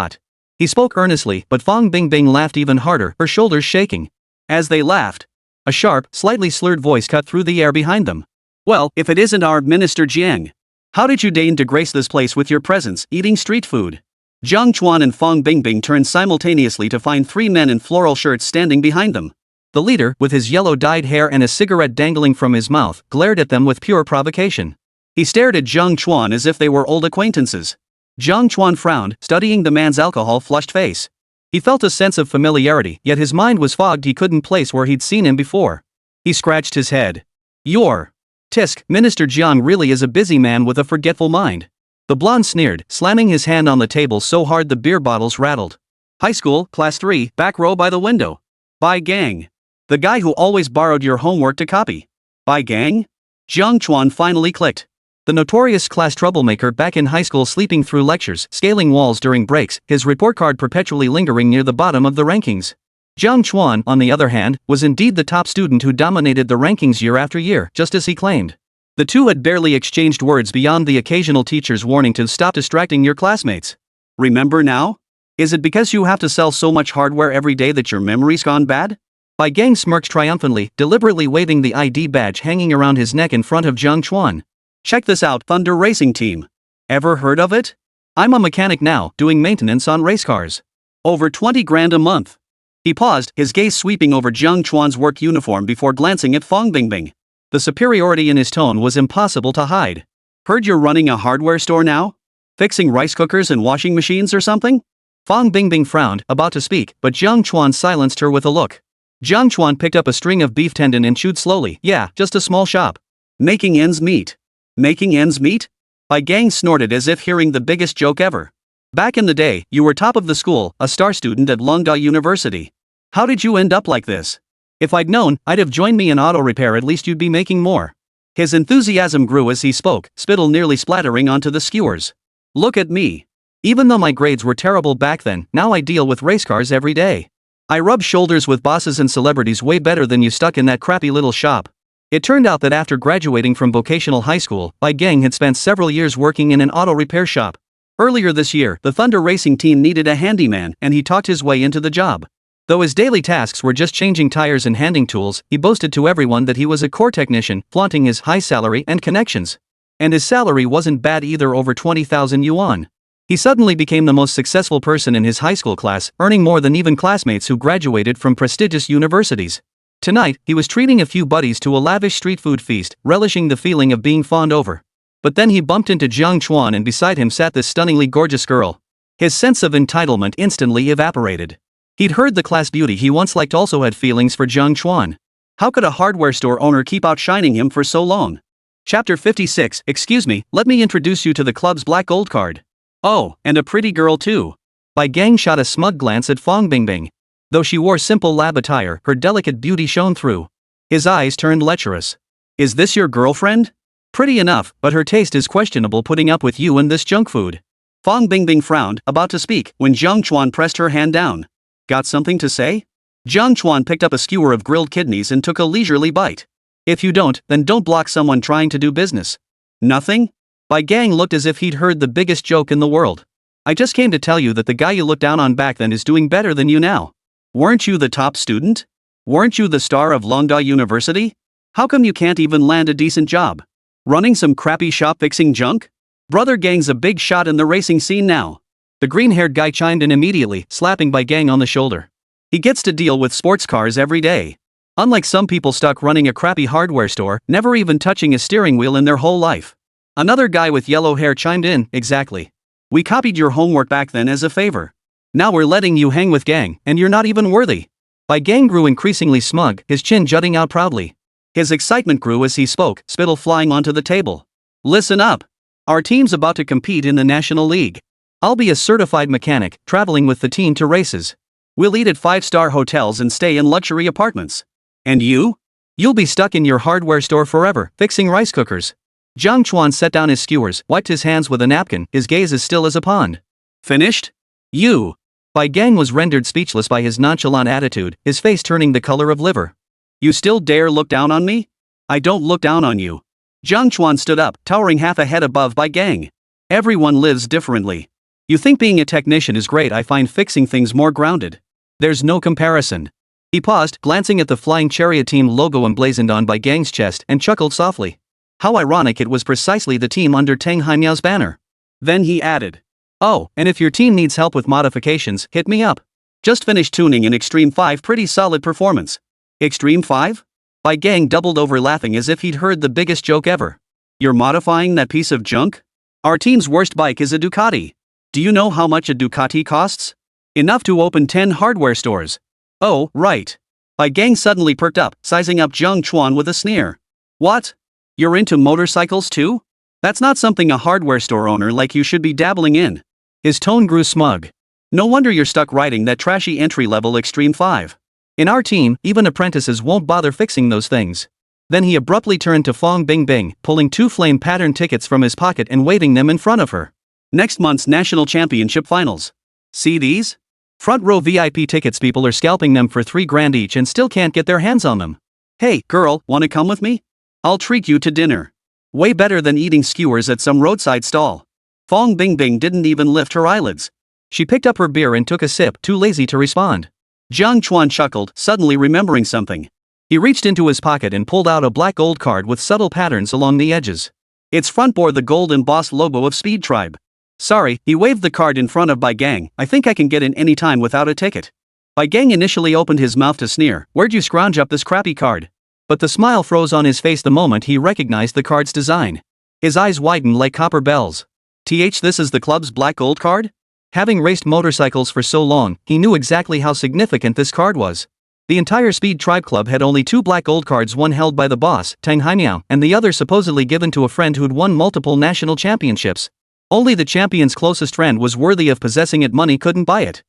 He spoke earnestly, but Fang Bingbing laughed even harder, her shoulders shaking. As they laughed, A sharp, slightly slurred voice cut through the air behind them. Well, if it isn't our Minister Jiang. How did you deign to grace this place with your presence, eating street food? Jiang Chuan and Fang Bingbing turned simultaneously to find three men in floral shirts standing behind them. The leader, with his yellow-dyed hair and a cigarette dangling from his mouth, glared at them with pure provocation. He stared at Jiang Chuan as if they were old acquaintances. Jiang Chuan frowned, studying the man's alcohol-flushed face. He felt a sense of familiarity, yet his mind was fogged. He couldn't place where he'd seen him before. He scratched his head. Your Tisk, Minister Jiang really is a busy man with a forgetful mind. The blonde sneered, slamming his hand on the table so hard the beer bottles rattled. High school, class 3, back row by the window. By gang. The guy who always borrowed your homework to copy. By gang? Jiang Chuan finally clicked. The notorious class troublemaker back in high school, sleeping through lectures, scaling walls during breaks, his report card perpetually lingering near the bottom of the rankings. Jiang Chuan, on the other hand, was indeed the top student who dominated the rankings year after year, just as he claimed. The two had barely exchanged words beyond the occasional teacher's warning to stop distracting your classmates. Remember now? Is it because you have to sell so much hardware every day that your memory's gone bad? Bai Gang smirked triumphantly, deliberately waving the ID badge hanging around his neck in front of Jiang Chuan. Check this out, Thunder Racing Team. Ever heard of it? I'm a mechanic now, doing maintenance on race cars. Over 20 grand a month. He paused, his gaze sweeping over Jiang Chuan's work uniform before glancing at Fang Bingbing. The superiority in his tone was impossible to hide. Heard you're running a hardware store now? Fixing rice cookers and washing machines or something? Fang Bingbing frowned, about to speak, but Jiang Chuan silenced her with a look. Jiang Chuan picked up a string of beef tendon and chewed slowly. Yeah, just a small shop. Making ends meet. Making ends meet? Bai Gang snorted as if hearing the biggest joke ever. Back in the day, you were top of the school, a star student at Longguo University. How did you end up like this? If I'd known, I'd have joined me in auto repair. At least you'd be making more. His enthusiasm grew as he spoke, spittle nearly splattering onto the skewers. Look at me. Even though my grades were terrible back then, now I deal with race cars every day. I rub shoulders with bosses and celebrities way better than you stuck in that crappy little shop. It turned out that after graduating from vocational high school, Bai Gang had spent several years working in an auto repair shop. Earlier this year, the Thunder Racing team needed a handyman, and he talked his way into the job. Though his daily tasks were just changing tires and handing tools, he boasted to everyone that he was a core technician, flaunting his high salary and connections. And his salary wasn't bad either, over 20,000 yuan. He suddenly became the most successful person in his high school class, earning more than even classmates who graduated from prestigious universities. Tonight, he was treating a few buddies to a lavish street food feast, relishing the feeling of being fawned over. But then he bumped into Jiang Chuan, and beside him sat this stunningly gorgeous girl. His sense of entitlement instantly evaporated. He'd heard the class beauty he once liked also had feelings for Jiang Chuan. How could a hardware store owner keep outshining him for so long? Chapter 56. Excuse me, let me introduce you to the club's black gold card. Oh, and a pretty girl too. Bai Gang shot a smug glance at Fang Bingbing. Though she wore simple lab attire, her delicate beauty shone through. His eyes turned lecherous. Is this your girlfriend? Pretty enough, but her taste is questionable, putting up with you and this junk food. Fang Bingbing frowned, about to speak, when Jiang Chuan pressed her hand down. Got something to say? Jiang Chuan picked up a skewer of grilled kidneys and took a leisurely bite. If you don't, then don't block someone trying to do business. Nothing? Bai Gang looked as if he'd heard the biggest joke in the world. I just came to tell you that the guy you looked down on back then is doing better than you now. Weren't you the top student? Weren't you the star of Longguo University? How come you can't even land a decent job? Running some crappy shop fixing junk? Brother Gang's a big shot in the racing scene now. The green-haired guy chimed in immediately, slapping Bai Gang on the shoulder. He gets to deal with sports cars every day. Unlike some people stuck running a crappy hardware store, never even touching a steering wheel in their whole life. Another guy with yellow hair chimed in, exactly. We copied your homework back then as a favor. Now we're letting you hang with Gang, and you're not even worthy. Bai Gang grew increasingly smug, his chin jutting out proudly. His excitement grew as he spoke, spittle flying onto the table. Listen up. Our team's about to compete in the National League. I'll be a certified mechanic, traveling with the team to races. We'll eat at 5-star hotels and stay in luxury apartments. And you? You'll be stuck in your hardware store forever, fixing rice cookers. Jiang Chuan set down his skewers, wiped his hands with a napkin, his gaze as still as a pond. Finished? You. Bai Gang was rendered speechless by his nonchalant attitude, his face turning the color of liver. You still dare look down on me? I don't look down on you. Jiang Chuan stood up, towering half a head above Bai Gang. Everyone lives differently. You think being a technician is great, I find fixing things more grounded. There's no comparison. He paused, glancing at the flying chariot team logo emblazoned on Bai Gang's chest, and chuckled softly. How ironic it was precisely the team under Tang Haimiao's banner. Then he added. Oh, and if your team needs help with modifications, hit me up. Just finished tuning in Extreme 5, pretty solid performance. Extreme 5? Bai Gang doubled over laughing as if he'd heard the biggest joke ever. You're modifying that piece of junk? Our team's worst bike is a Ducati. Do you know how much a Ducati costs? Enough to open 10 hardware stores. Oh, right. Bai Gang suddenly perked up, sizing up Jiang Chuan with a sneer. What? You're into motorcycles too? That's not something a hardware store owner like you should be dabbling in. His tone grew smug. No wonder you're stuck riding that trashy entry-level Extreme 5. In our team, even apprentices won't bother fixing those things. Then he abruptly turned to Fong Bingbing, pulling 2 flame pattern tickets from his pocket and waving them in front of her. Next month's National Championship Finals. See these? Front row VIP tickets. People are scalping them for $3,000 each and still can't get their hands on them. Hey, girl, wanna come with me? I'll treat you to dinner. Way better than eating skewers at some roadside stall. Fong Bingbing didn't even lift her eyelids. She picked up her beer and took a sip, too lazy to respond. Jiang Chuan chuckled, suddenly remembering something. He reached into his pocket and pulled out a black gold card with subtle patterns along the edges. Its front bore the gold embossed logo of Speed Tribe. Sorry, he waved the card in front of Bai Gang. I think I can get in any time without a ticket. Bai Gang initially opened his mouth to sneer. Where'd you scrounge up this crappy card? But the smile froze on his face the moment he recognized the card's design. His eyes widened like copper bells. This is the club's black gold card? Having raced motorcycles for so long, he knew exactly how significant this card was. The entire Speed Tribe Club had only 2 black gold cards, one held by the boss, Tang Haimiao, and the other supposedly given to a friend who'd won multiple national championships. Only the champion's closest friend was worthy of possessing it. Money couldn't buy it.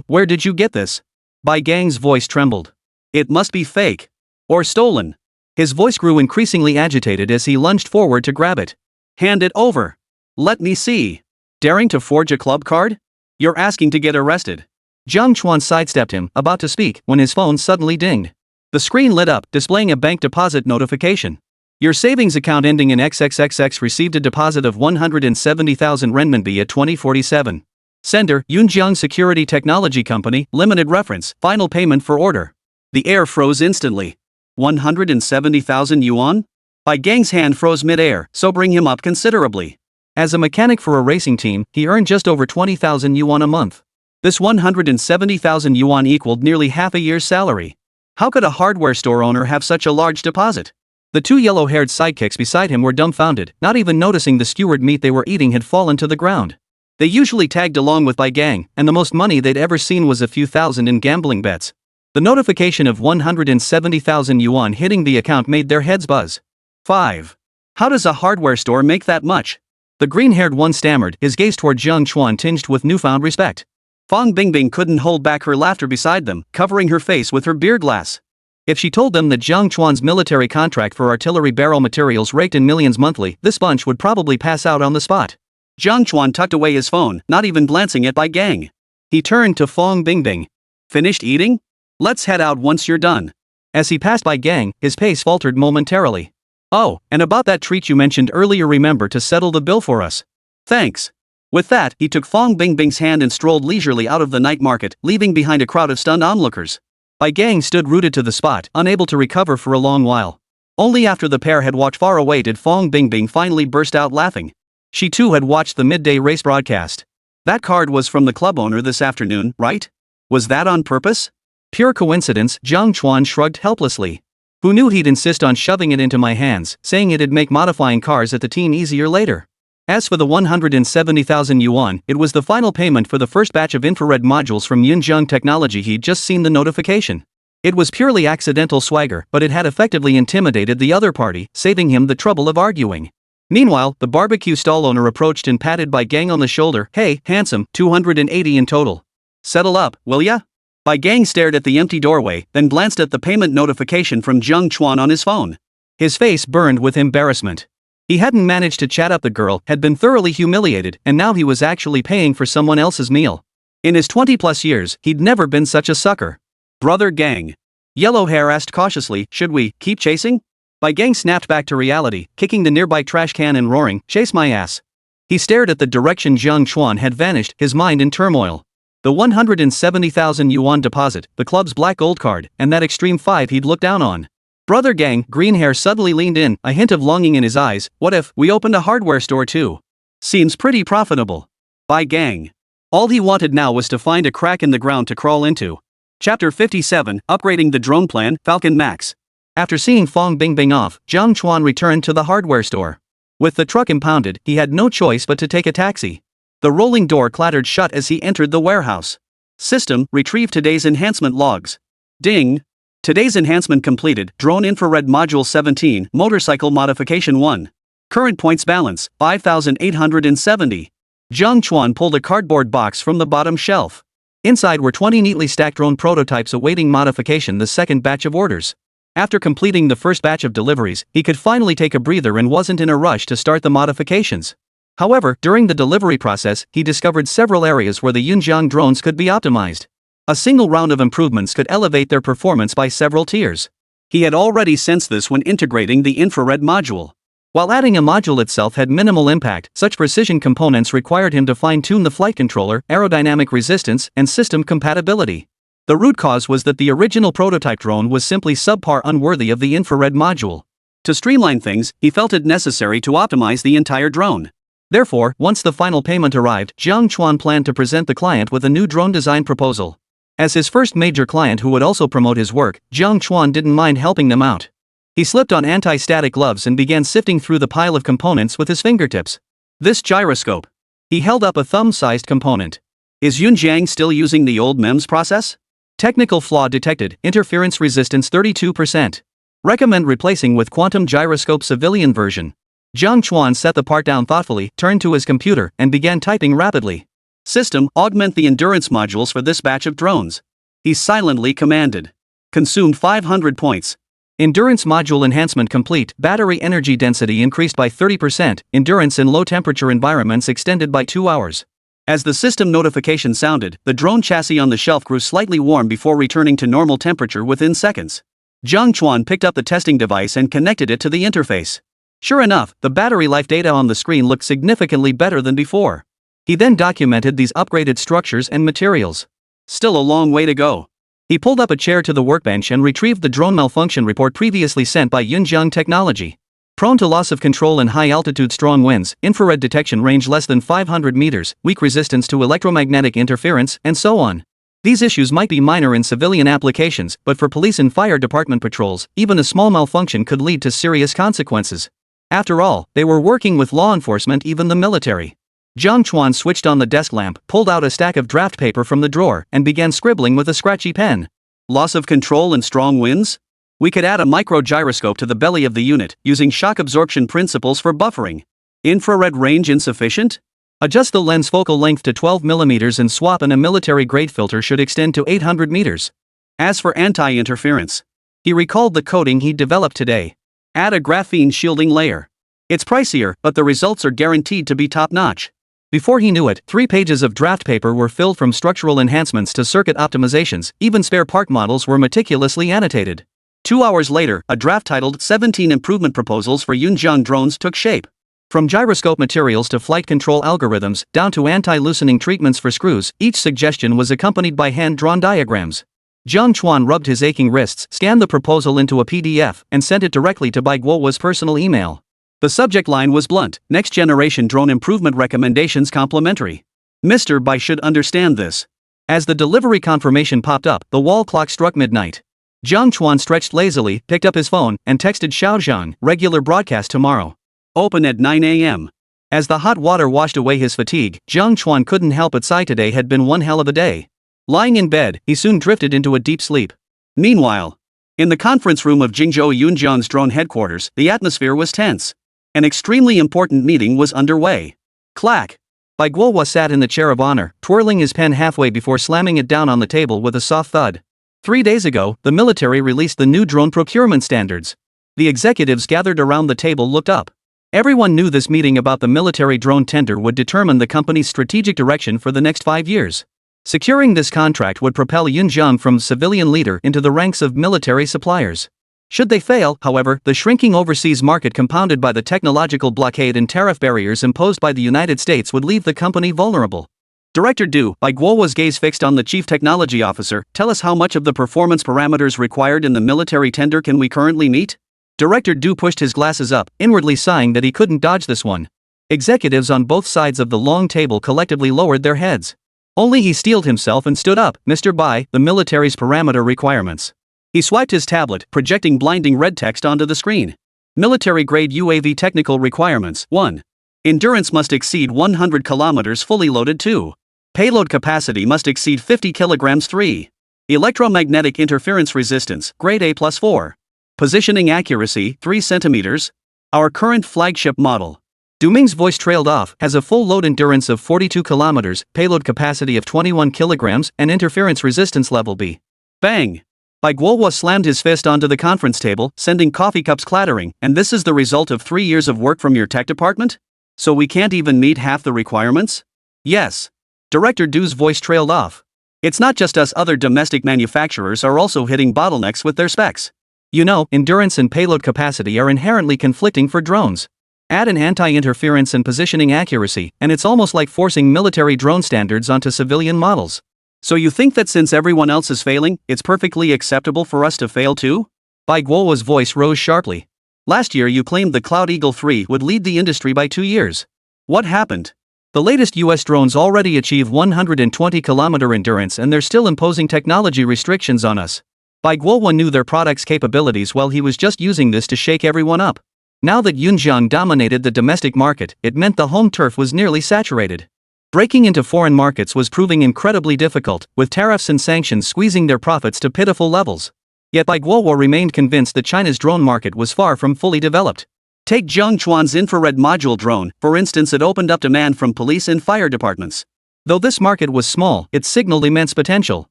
Where did you get this? Bai Gang's voice trembled. It must be fake. Or stolen. His voice grew increasingly agitated as he lunged forward to grab it. Hand it over. Let me see. Daring to forge a club card? You're asking to get arrested. Jiang Chuan sidestepped him, about to speak, when his phone suddenly dinged. The screen lit up, displaying a bank deposit notification. Your savings account ending in XXXX received a deposit of 170,000 renminbi at 2047. Sender, Yunjiang Security Technology Company, Limited Reference, final payment for order. The air froze instantly. 170,000 yuan? Bai Gang's hand froze mid-air, sobering him up considerably. As a mechanic for a racing team, he earned just over 20,000 yuan a month. This 170,000 yuan equaled nearly half a year's salary. How could a hardware store owner have such a large deposit? The 2 yellow-haired sidekicks beside him were dumbfounded, not even noticing the skewered meat they were eating had fallen to the ground. They usually tagged along with Bai Gang, and the most money they'd ever seen was a few thousand in gambling bets. The notification of 170,000 yuan hitting the account made their heads buzz. 5. How does a hardware store make that much? The green-haired one stammered, his gaze toward Jiang Chuan tinged with newfound respect. Fong Bingbing couldn't hold back her laughter beside them, covering her face with her beer glass. If she told them that Jiang Chuan's military contract for artillery barrel materials raked in millions monthly, this bunch would probably pass out on the spot. Jiang Chuan tucked away his phone, not even glancing at Bai Gang. He turned to Fong Bingbing. Finished eating? Let's head out once you're done. As he passed Bai Gang, his pace faltered momentarily. Oh, and about that treat you mentioned earlier, remember to settle the bill for us. Thanks. With that, he took Fong Bingbing's hand and strolled leisurely out of the night market, leaving behind a crowd of stunned onlookers. Bai Gang stood rooted to the spot, unable to recover for a long while. Only after the pair had walked far away did Fong Bingbing finally burst out laughing. She too had watched the midday race broadcast. That card was from the club owner this afternoon, right? Was that on purpose? Pure coincidence, Jiang Chuan shrugged helplessly. Who knew he'd insist on shoving it into my hands, saying it'd make modifying cars at the team easier later. As for the 170,000 yuan, it was the final payment for the first batch of infrared modules from Yunjiang Technology. He'd just seen the notification. It was purely accidental swagger, but it had effectively intimidated the other party, saving him the trouble of arguing. Meanwhile, the barbecue stall owner approached and patted Bai Gang on the shoulder. Hey, handsome, 280 in total. Settle up, will ya? Bai Gang stared at the empty doorway, then glanced at the payment notification from Jiang Chuan on his phone. His face burned with embarrassment. He hadn't managed to chat up the girl, had been thoroughly humiliated, and now he was actually paying for someone else's meal. In his 20-plus years, he'd never been such a sucker. Brother Gang. Yellowhair asked cautiously, should we keep chasing? Bai Gang snapped back to reality, kicking the nearby trash can and roaring, chase my ass. He stared at the direction Jiang Chuan had vanished, his mind in turmoil. The 170,000 yuan deposit, the club's black gold card, and that extreme 5 he'd looked down on. Brother Gang, green hair suddenly leaned in, a hint of longing in his eyes. What if we opened a hardware store too? Seems pretty profitable. By Gang. All he wanted now was to find a crack in the ground to crawl into. Chapter 57, Upgrading the Drone Plan, Falcon Max. After seeing Fong Bingbing off, Jiang Chuan returned to the hardware store. With the truck impounded, he had no choice but to take a taxi. The rolling door clattered shut as he entered the warehouse. System, retrieve today's enhancement logs. Ding! Today's enhancement completed, Drone Infrared Module 17, Motorcycle Modification 1. Current points balance, 5,870. Jiang Chuan pulled a cardboard box from the bottom shelf. Inside were 20 neatly stacked drone prototypes awaiting modification, the second batch of orders. After completing the first batch of deliveries, he could finally take a breather and wasn't in a rush to start the modifications. However, during the delivery process, he discovered several areas where the Yunjiang drones could be optimized. A single round of improvements could elevate their performance by several tiers. He had already sensed this when integrating the infrared module. While adding a module itself had minimal impact, such precision components required him to fine-tune the flight controller, aerodynamic resistance, and system compatibility. The root cause was that the original prototype drone was simply subpar, unworthy of the infrared module. To streamline things, he felt it necessary to optimize the entire drone. Therefore, once the final payment arrived, Jiang Chuan planned to present the client with a new drone design proposal. As his first major client who would also promote his work, Jiang Chuan didn't mind helping them out. He slipped on anti-static gloves and began sifting through the pile of components with his fingertips. This gyroscope. He held up a thumb-sized component. Is Yunjiang still using the old MEMS process? Technical flaw detected, interference resistance 32%. Recommend replacing with quantum gyroscope civilian version. Jiang Chuan set the part down thoughtfully, turned to his computer, and began typing rapidly. System, augment the endurance modules for this batch of drones. He silently commanded. Consumed 500 points. Endurance module enhancement complete, battery energy density increased by 30%, endurance in low-temperature environments extended by 2 hours. As the system notification sounded, the drone chassis on the shelf grew slightly warm before returning to normal temperature within seconds. Jiang Chuan picked up the testing device and connected it to the interface. Sure enough, the battery life data on the screen looked significantly better than before. He then documented these upgraded structures and materials. Still a long way to go. He pulled up a chair to the workbench and retrieved the drone malfunction report previously sent by Yunjiang Technology. Prone to loss of control in high-altitude strong winds, infrared detection range less than 500 meters, weak resistance to electromagnetic interference, and so on. These issues might be minor in civilian applications, but for police and fire department patrols, even a small malfunction could lead to serious consequences. After all, they were working with law enforcement, even the military. Jiang Chuan switched on the desk lamp, pulled out a stack of draft paper from the drawer, and began scribbling with a scratchy pen. Loss of control in strong winds? We could add a micro-gyroscope to the belly of the unit, using shock absorption principles for buffering. Infrared range insufficient? Adjust the lens focal length to 12 mm and swap in a military-grade filter should extend to 800 meters. As for anti-interference, he recalled the coding he'd developed today. Add a graphene shielding layer. It's pricier, but the results are guaranteed to be top-notch. Before he knew it, 3 pages of draft paper were filled from structural enhancements to circuit optimizations, even spare part models were meticulously annotated. 2 hours later, a draft titled 17 Improvement Proposals for Yunjiang Drones took shape. From gyroscope materials to flight control algorithms, down to anti-loosening treatments for screws, each suggestion was accompanied by hand-drawn diagrams. Jiang Chuan rubbed his aching wrists, scanned the proposal into a PDF, and sent it directly to Guo's personal email. The subject line was blunt: Next Generation Drone Improvement Recommendations Complimentary. Mr. Bai should understand this. As the delivery confirmation popped up, the wall clock struck midnight. Jiang Chuan stretched lazily, picked up his phone, and texted Xiaozhang, regular broadcast tomorrow. Open at 9 a.m. As the hot water washed away his fatigue, Jiang Chuan couldn't help but sigh. Today had been one hell of a day. Lying in bed, he soon drifted into a deep sleep. Meanwhile, in the conference room of Jingzhou Yunjiang's drone headquarters, the atmosphere was tense. An extremely important meeting was underway. Clack! Guo sat in the chair of honor, twirling his pen halfway before slamming it down on the table with a soft thud. 3 days ago, the military released the new drone procurement standards. The executives gathered around the table looked up. Everyone knew this meeting about the military drone tender would determine the company's strategic direction for the next 5 years. Securing this contract would propel Yunjiang from civilian leader into the ranks of military suppliers. Should they fail, however, the shrinking overseas market compounded by the technological blockade and tariff barriers imposed by the United States would leave the company vulnerable. Director Du, by Guo's gaze fixed on the chief technology officer, tell us how much of the performance parameters required in the military tender can we currently meet? Director Du pushed his glasses up, inwardly sighing that he couldn't dodge this one. Executives on both sides of the long table collectively lowered their heads. Only he steeled himself and stood up. Mr. Bai, the military's parameter requirements. He swiped his tablet, projecting blinding red text onto the screen. Military-grade UAV technical requirements. 1. Endurance must exceed 100 kilometers fully loaded. 2. Payload capacity must exceed 50 kilograms. 3. Electromagnetic interference resistance, grade A+. 4. Positioning accuracy, 3 centimeters. Our current flagship model. Duming's voice trailed off, has a full load endurance of 42 kilometers, payload capacity of 21 kilograms, and interference resistance level B. Bang! Bai Guo slammed his fist onto the conference table, sending coffee cups clattering. And this is the result of 3 years of work from your tech department? So we can't even meet half the requirements? Yes. Director Du's voice trailed off. It's not just us, other domestic manufacturers are also hitting bottlenecks with their specs. You know, endurance and payload capacity are inherently conflicting for drones. Add an anti-interference and positioning accuracy, and it's almost like forcing military drone standards onto civilian models. So you think that since everyone else is failing, it's perfectly acceptable for us to fail too? Bai Guo's voice rose sharply. Last year you claimed the Cloud Eagle 3 would lead the industry by 2 years. What happened? The latest US drones already achieve 120-kilometer endurance and they're still imposing technology restrictions on us. Bai Guo knew their product's capabilities while he was just using this to shake everyone up. Now that Yunjiang dominated the domestic market, it meant the home turf was nearly saturated. Breaking into foreign markets was proving incredibly difficult, with tariffs and sanctions squeezing their profits to pitiful levels. Yet Bai Guo remained convinced that China's drone market was far from fully developed. Take Jiang Chuan's infrared module drone, for instance. It opened up demand from police and fire departments. Though this market was small, it signaled immense potential.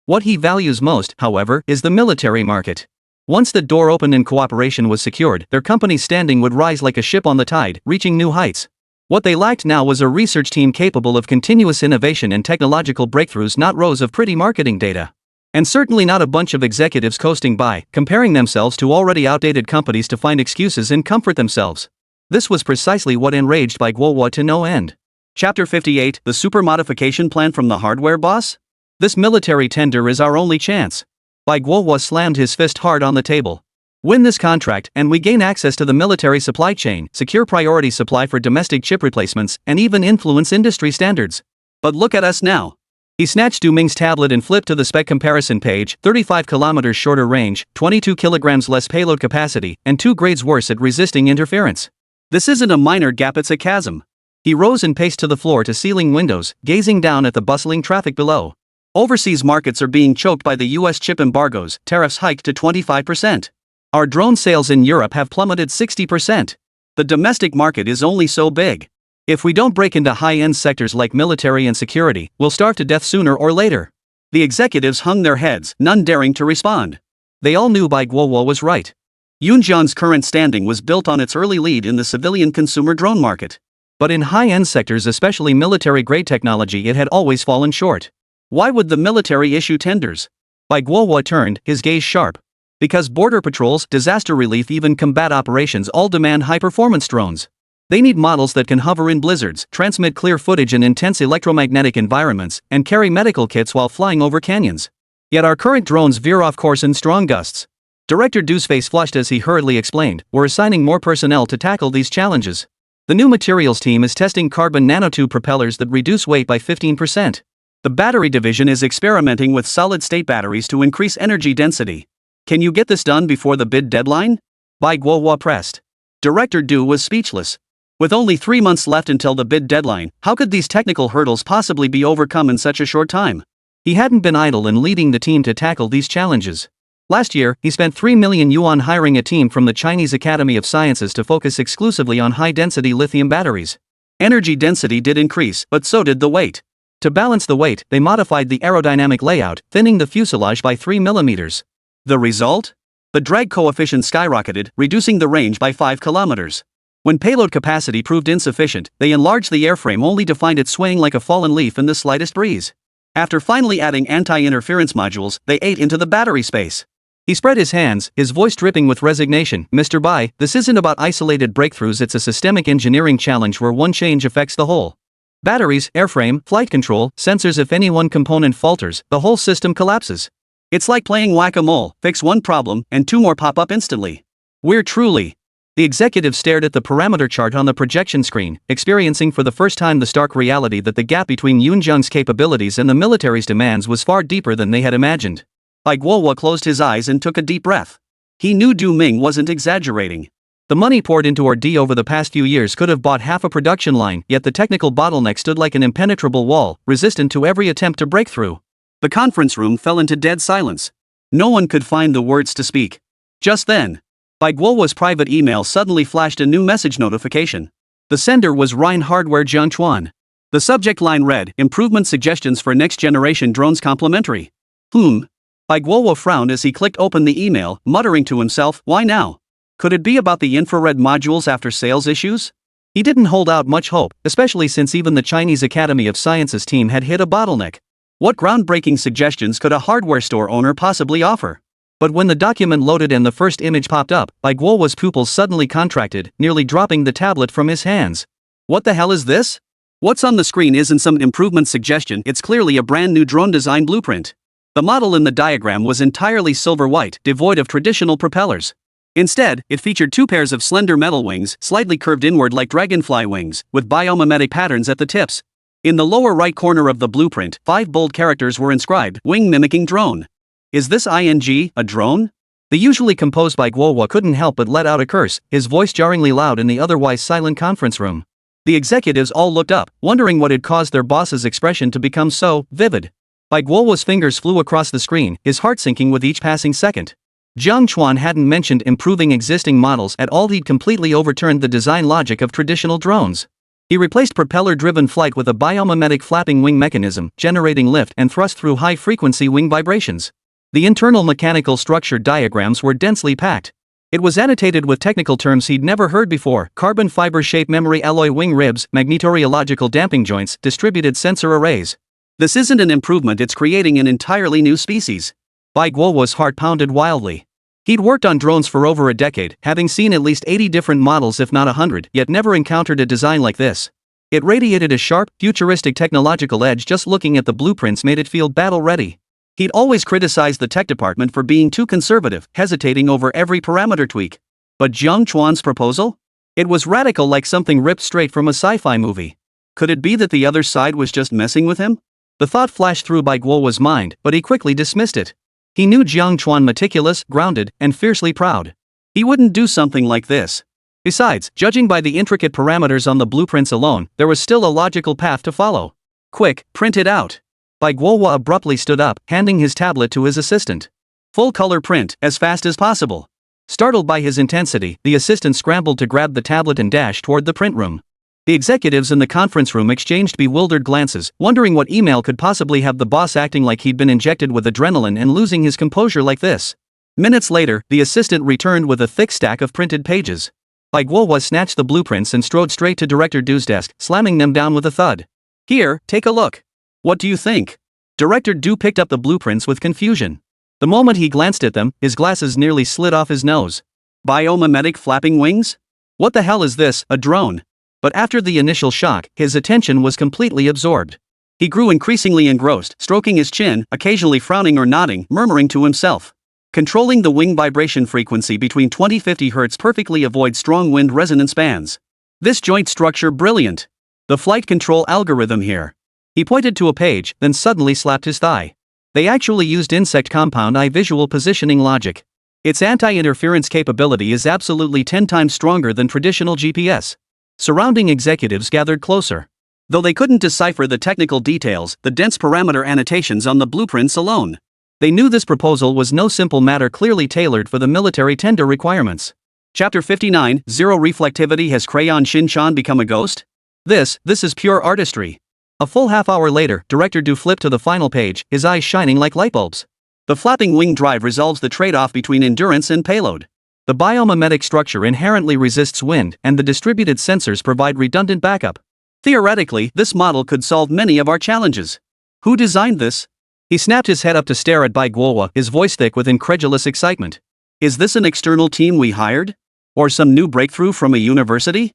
What he values most, however, is the military market. Once the door opened and cooperation was secured, their company's standing would rise like a ship on the tide, reaching new heights. What they lacked now was a research team capable of continuous innovation and technological breakthroughs, not rows of pretty marketing data. And certainly not a bunch of executives coasting by, comparing themselves to already outdated companies to find excuses and comfort themselves. This was precisely what enraged Bai Guo to no end. Chapter 58, the super modification plan from the hardware boss? This military tender is our only chance. Bai Guo slammed his fist hard on the table. Win this contract, and we gain access to the military supply chain, secure priority supply for domestic chip replacements, and even influence industry standards. But look at us now. He snatched Duming's tablet and flipped to the spec comparison page. 35 kilometers shorter range, 22 kilograms less payload capacity, and 2 grades worse at resisting interference. This isn't a minor gap, it's a chasm. He rose and paced to the floor-to-ceiling windows, gazing down at the bustling traffic below. Overseas markets are being choked by the US chip embargoes, tariffs hiked to 25%. Our drone sales in Europe have plummeted 60%. The domestic market is only so big. If we don't break into high-end sectors like military and security, we'll starve to death sooner or later. The executives hung their heads, none daring to respond. They all knew Bai Guo was right. Yunjiang's current standing was built on its early lead in the civilian consumer drone market. But in high-end sectors, especially military-grade technology, it had always fallen short. Why would the military issue tenders? Bai Guo turned, his gaze sharp. Because border patrols, disaster relief, even combat operations all demand high-performance drones. They need models that can hover in blizzards, transmit clear footage in intense electromagnetic environments, and carry medical kits while flying over canyons. Yet our current drones veer off course in strong gusts. Director Du's face flushed as he hurriedly explained, we're assigning more personnel to tackle these challenges. The new materials team is testing carbon nanotube propellers that reduce weight by 15%. The battery division is experimenting with solid-state batteries to increase energy density. Can you get this done before the bid deadline? Bai Guo pressed. Director Du was speechless. With only 3 months left until the bid deadline, how could these technical hurdles possibly be overcome in such a short time? He hadn't been idle in leading the team to tackle these challenges. Last year, he spent 3 million yuan hiring a team from the Chinese Academy of Sciences to focus exclusively on high-density lithium batteries. Energy density did increase, but so did the weight. To balance the weight, they modified the aerodynamic layout, thinning the fuselage by 3 millimeters. The result? The drag coefficient skyrocketed, reducing the range by 5 kilometers. When payload capacity proved insufficient, they enlarged the airframe only to find it swaying like a fallen leaf in the slightest breeze. After finally adding anti-interference modules, they ate into the battery space. He spread his hands, his voice dripping with resignation. Mr. Bai, this isn't about isolated breakthroughs, it's a systemic engineering challenge where one change affects the whole. Batteries, airframe, flight control, sensors. If any one component falters, the whole system collapses. It's like playing whack-a-mole, fix one problem, and two more pop up instantly. We're truly. The executive stared at the parameter chart on the projection screen, experiencing for the first time the stark reality that the gap between Yunjiang's capabilities and the military's demands was far deeper than they had imagined. Bai Guohua closed his eyes and took a deep breath. He knew Du Ming wasn't exaggerating. The money poured into R&D over the past few years could have bought half a production line, yet the technical bottleneck stood like an impenetrable wall, resistant to every attempt to break through. The conference room fell into dead silence. No one could find the words to speak. Just then, Bai Guohua's private email suddenly flashed a new message notification. The sender was Rhine Hardware Jiang Chuan. The subject line read, "Improvement suggestions for next-generation drones complimentary." Bai Guohua frowned as he clicked open the email, muttering to himself, "Why now? Could it be about the infrared modules after sales issues?" He didn't hold out much hope, especially since even the Chinese Academy of Sciences team had hit a bottleneck. What groundbreaking suggestions could a hardware store owner possibly offer? But when the document loaded and the first image popped up, Bai Guohua's pupils suddenly contracted, nearly dropping the tablet from his hands. What the hell is this? What's on the screen isn't some improvement suggestion, it's clearly a brand new drone design blueprint. The model in the diagram was entirely silver-white, devoid of traditional propellers. Instead, it featured two pairs of slender metal wings, slightly curved inward like dragonfly wings, with biomimetic patterns at the tips. In the lower right corner of the blueprint, 5 bold characters were inscribed, "Wing mimicking drone." Is this ing, a drone? The usually composed Bai Guohua couldn't help but let out a curse, his voice jarringly loud in the otherwise silent conference room. The executives all looked up, wondering what had caused their boss's expression to become so vivid. Bai Guohua's fingers flew across the screen, his heart sinking with each passing second. Jiang Chuan hadn't mentioned improving existing models at all. He'd completely overturned the design logic of traditional drones. He replaced propeller-driven flight with a biomimetic flapping wing mechanism, generating lift and thrust through high-frequency wing vibrations. The internal mechanical structure diagrams were densely packed. It was annotated with technical terms he'd never heard before: carbon fiber shape memory alloy wing ribs, magnetorheological damping joints, distributed sensor arrays. This isn't an improvement, it's creating an entirely new species. Bai Guohua's heart pounded wildly. He'd worked on drones for over a decade, having seen at least 80 different models if not 100, yet never encountered a design like this. It radiated a sharp, futuristic technological edge. Just looking at the blueprints made it feel battle-ready. He'd always criticized the tech department for being too conservative, hesitating over every parameter tweak. But Jiang Chuan's proposal? It was radical, like something ripped straight from a sci-fi movie. Could it be that the other side was just messing with him? The thought flashed through Bai Guohua's mind, but he quickly dismissed it. He knew Jiang Chuan meticulous, grounded, and fiercely proud. He wouldn't do something like this. Besides, judging by the intricate parameters on the blueprints alone, there was still a logical path to follow. Quick, print it out. Bai Guohua abruptly stood up, handing his tablet to his assistant. Full-color print, as fast as possible. Startled by his intensity, the assistant scrambled to grab the tablet and dash toward the print room. The executives in the conference room exchanged bewildered glances, wondering what email could possibly have the boss acting like he'd been injected with adrenaline and losing his composure like this. Minutes later, the assistant returned with a thick stack of printed pages. Bai Guohua snatched the blueprints and strode straight to Director Du's desk, slamming them down with a thud. "Here, take a look. What do you think?" Director Du picked up the blueprints with confusion. The moment he glanced at them, his glasses nearly slid off his nose. Biomimetic flapping wings? What the hell is this, a drone? But after the initial shock, his attention was completely absorbed. He grew increasingly engrossed, stroking his chin, occasionally frowning or nodding, murmuring to himself. Controlling the wing vibration frequency between 20-50 Hz perfectly avoids strong wind resonance bands. This joint structure brilliant. The flight control algorithm here. He pointed to a page, then suddenly slapped his thigh. They actually used insect compound eye visual positioning logic. Its anti-interference capability is absolutely 10 times stronger than traditional GPS. Surrounding executives gathered closer. Though they couldn't decipher the technical details, the dense parameter annotations on the blueprints alone. They knew this proposal was no simple matter, clearly tailored for the military tender requirements. Chapter 59, Zero Reflectivity. Has Crayon Shin-chan become a ghost? This is pure artistry. A full half-hour later, Director Du flipped to the final page, his eyes shining like light bulbs. The flapping wing drive resolves the trade-off between endurance and payload. The biomimetic structure inherently resists wind, and the distributed sensors provide redundant backup. Theoretically, this model could solve many of our challenges. Who designed this? He snapped his head up to stare at Bai Guohua, his voice thick with incredulous excitement. Is this an external team we hired? Or some new breakthrough from a university?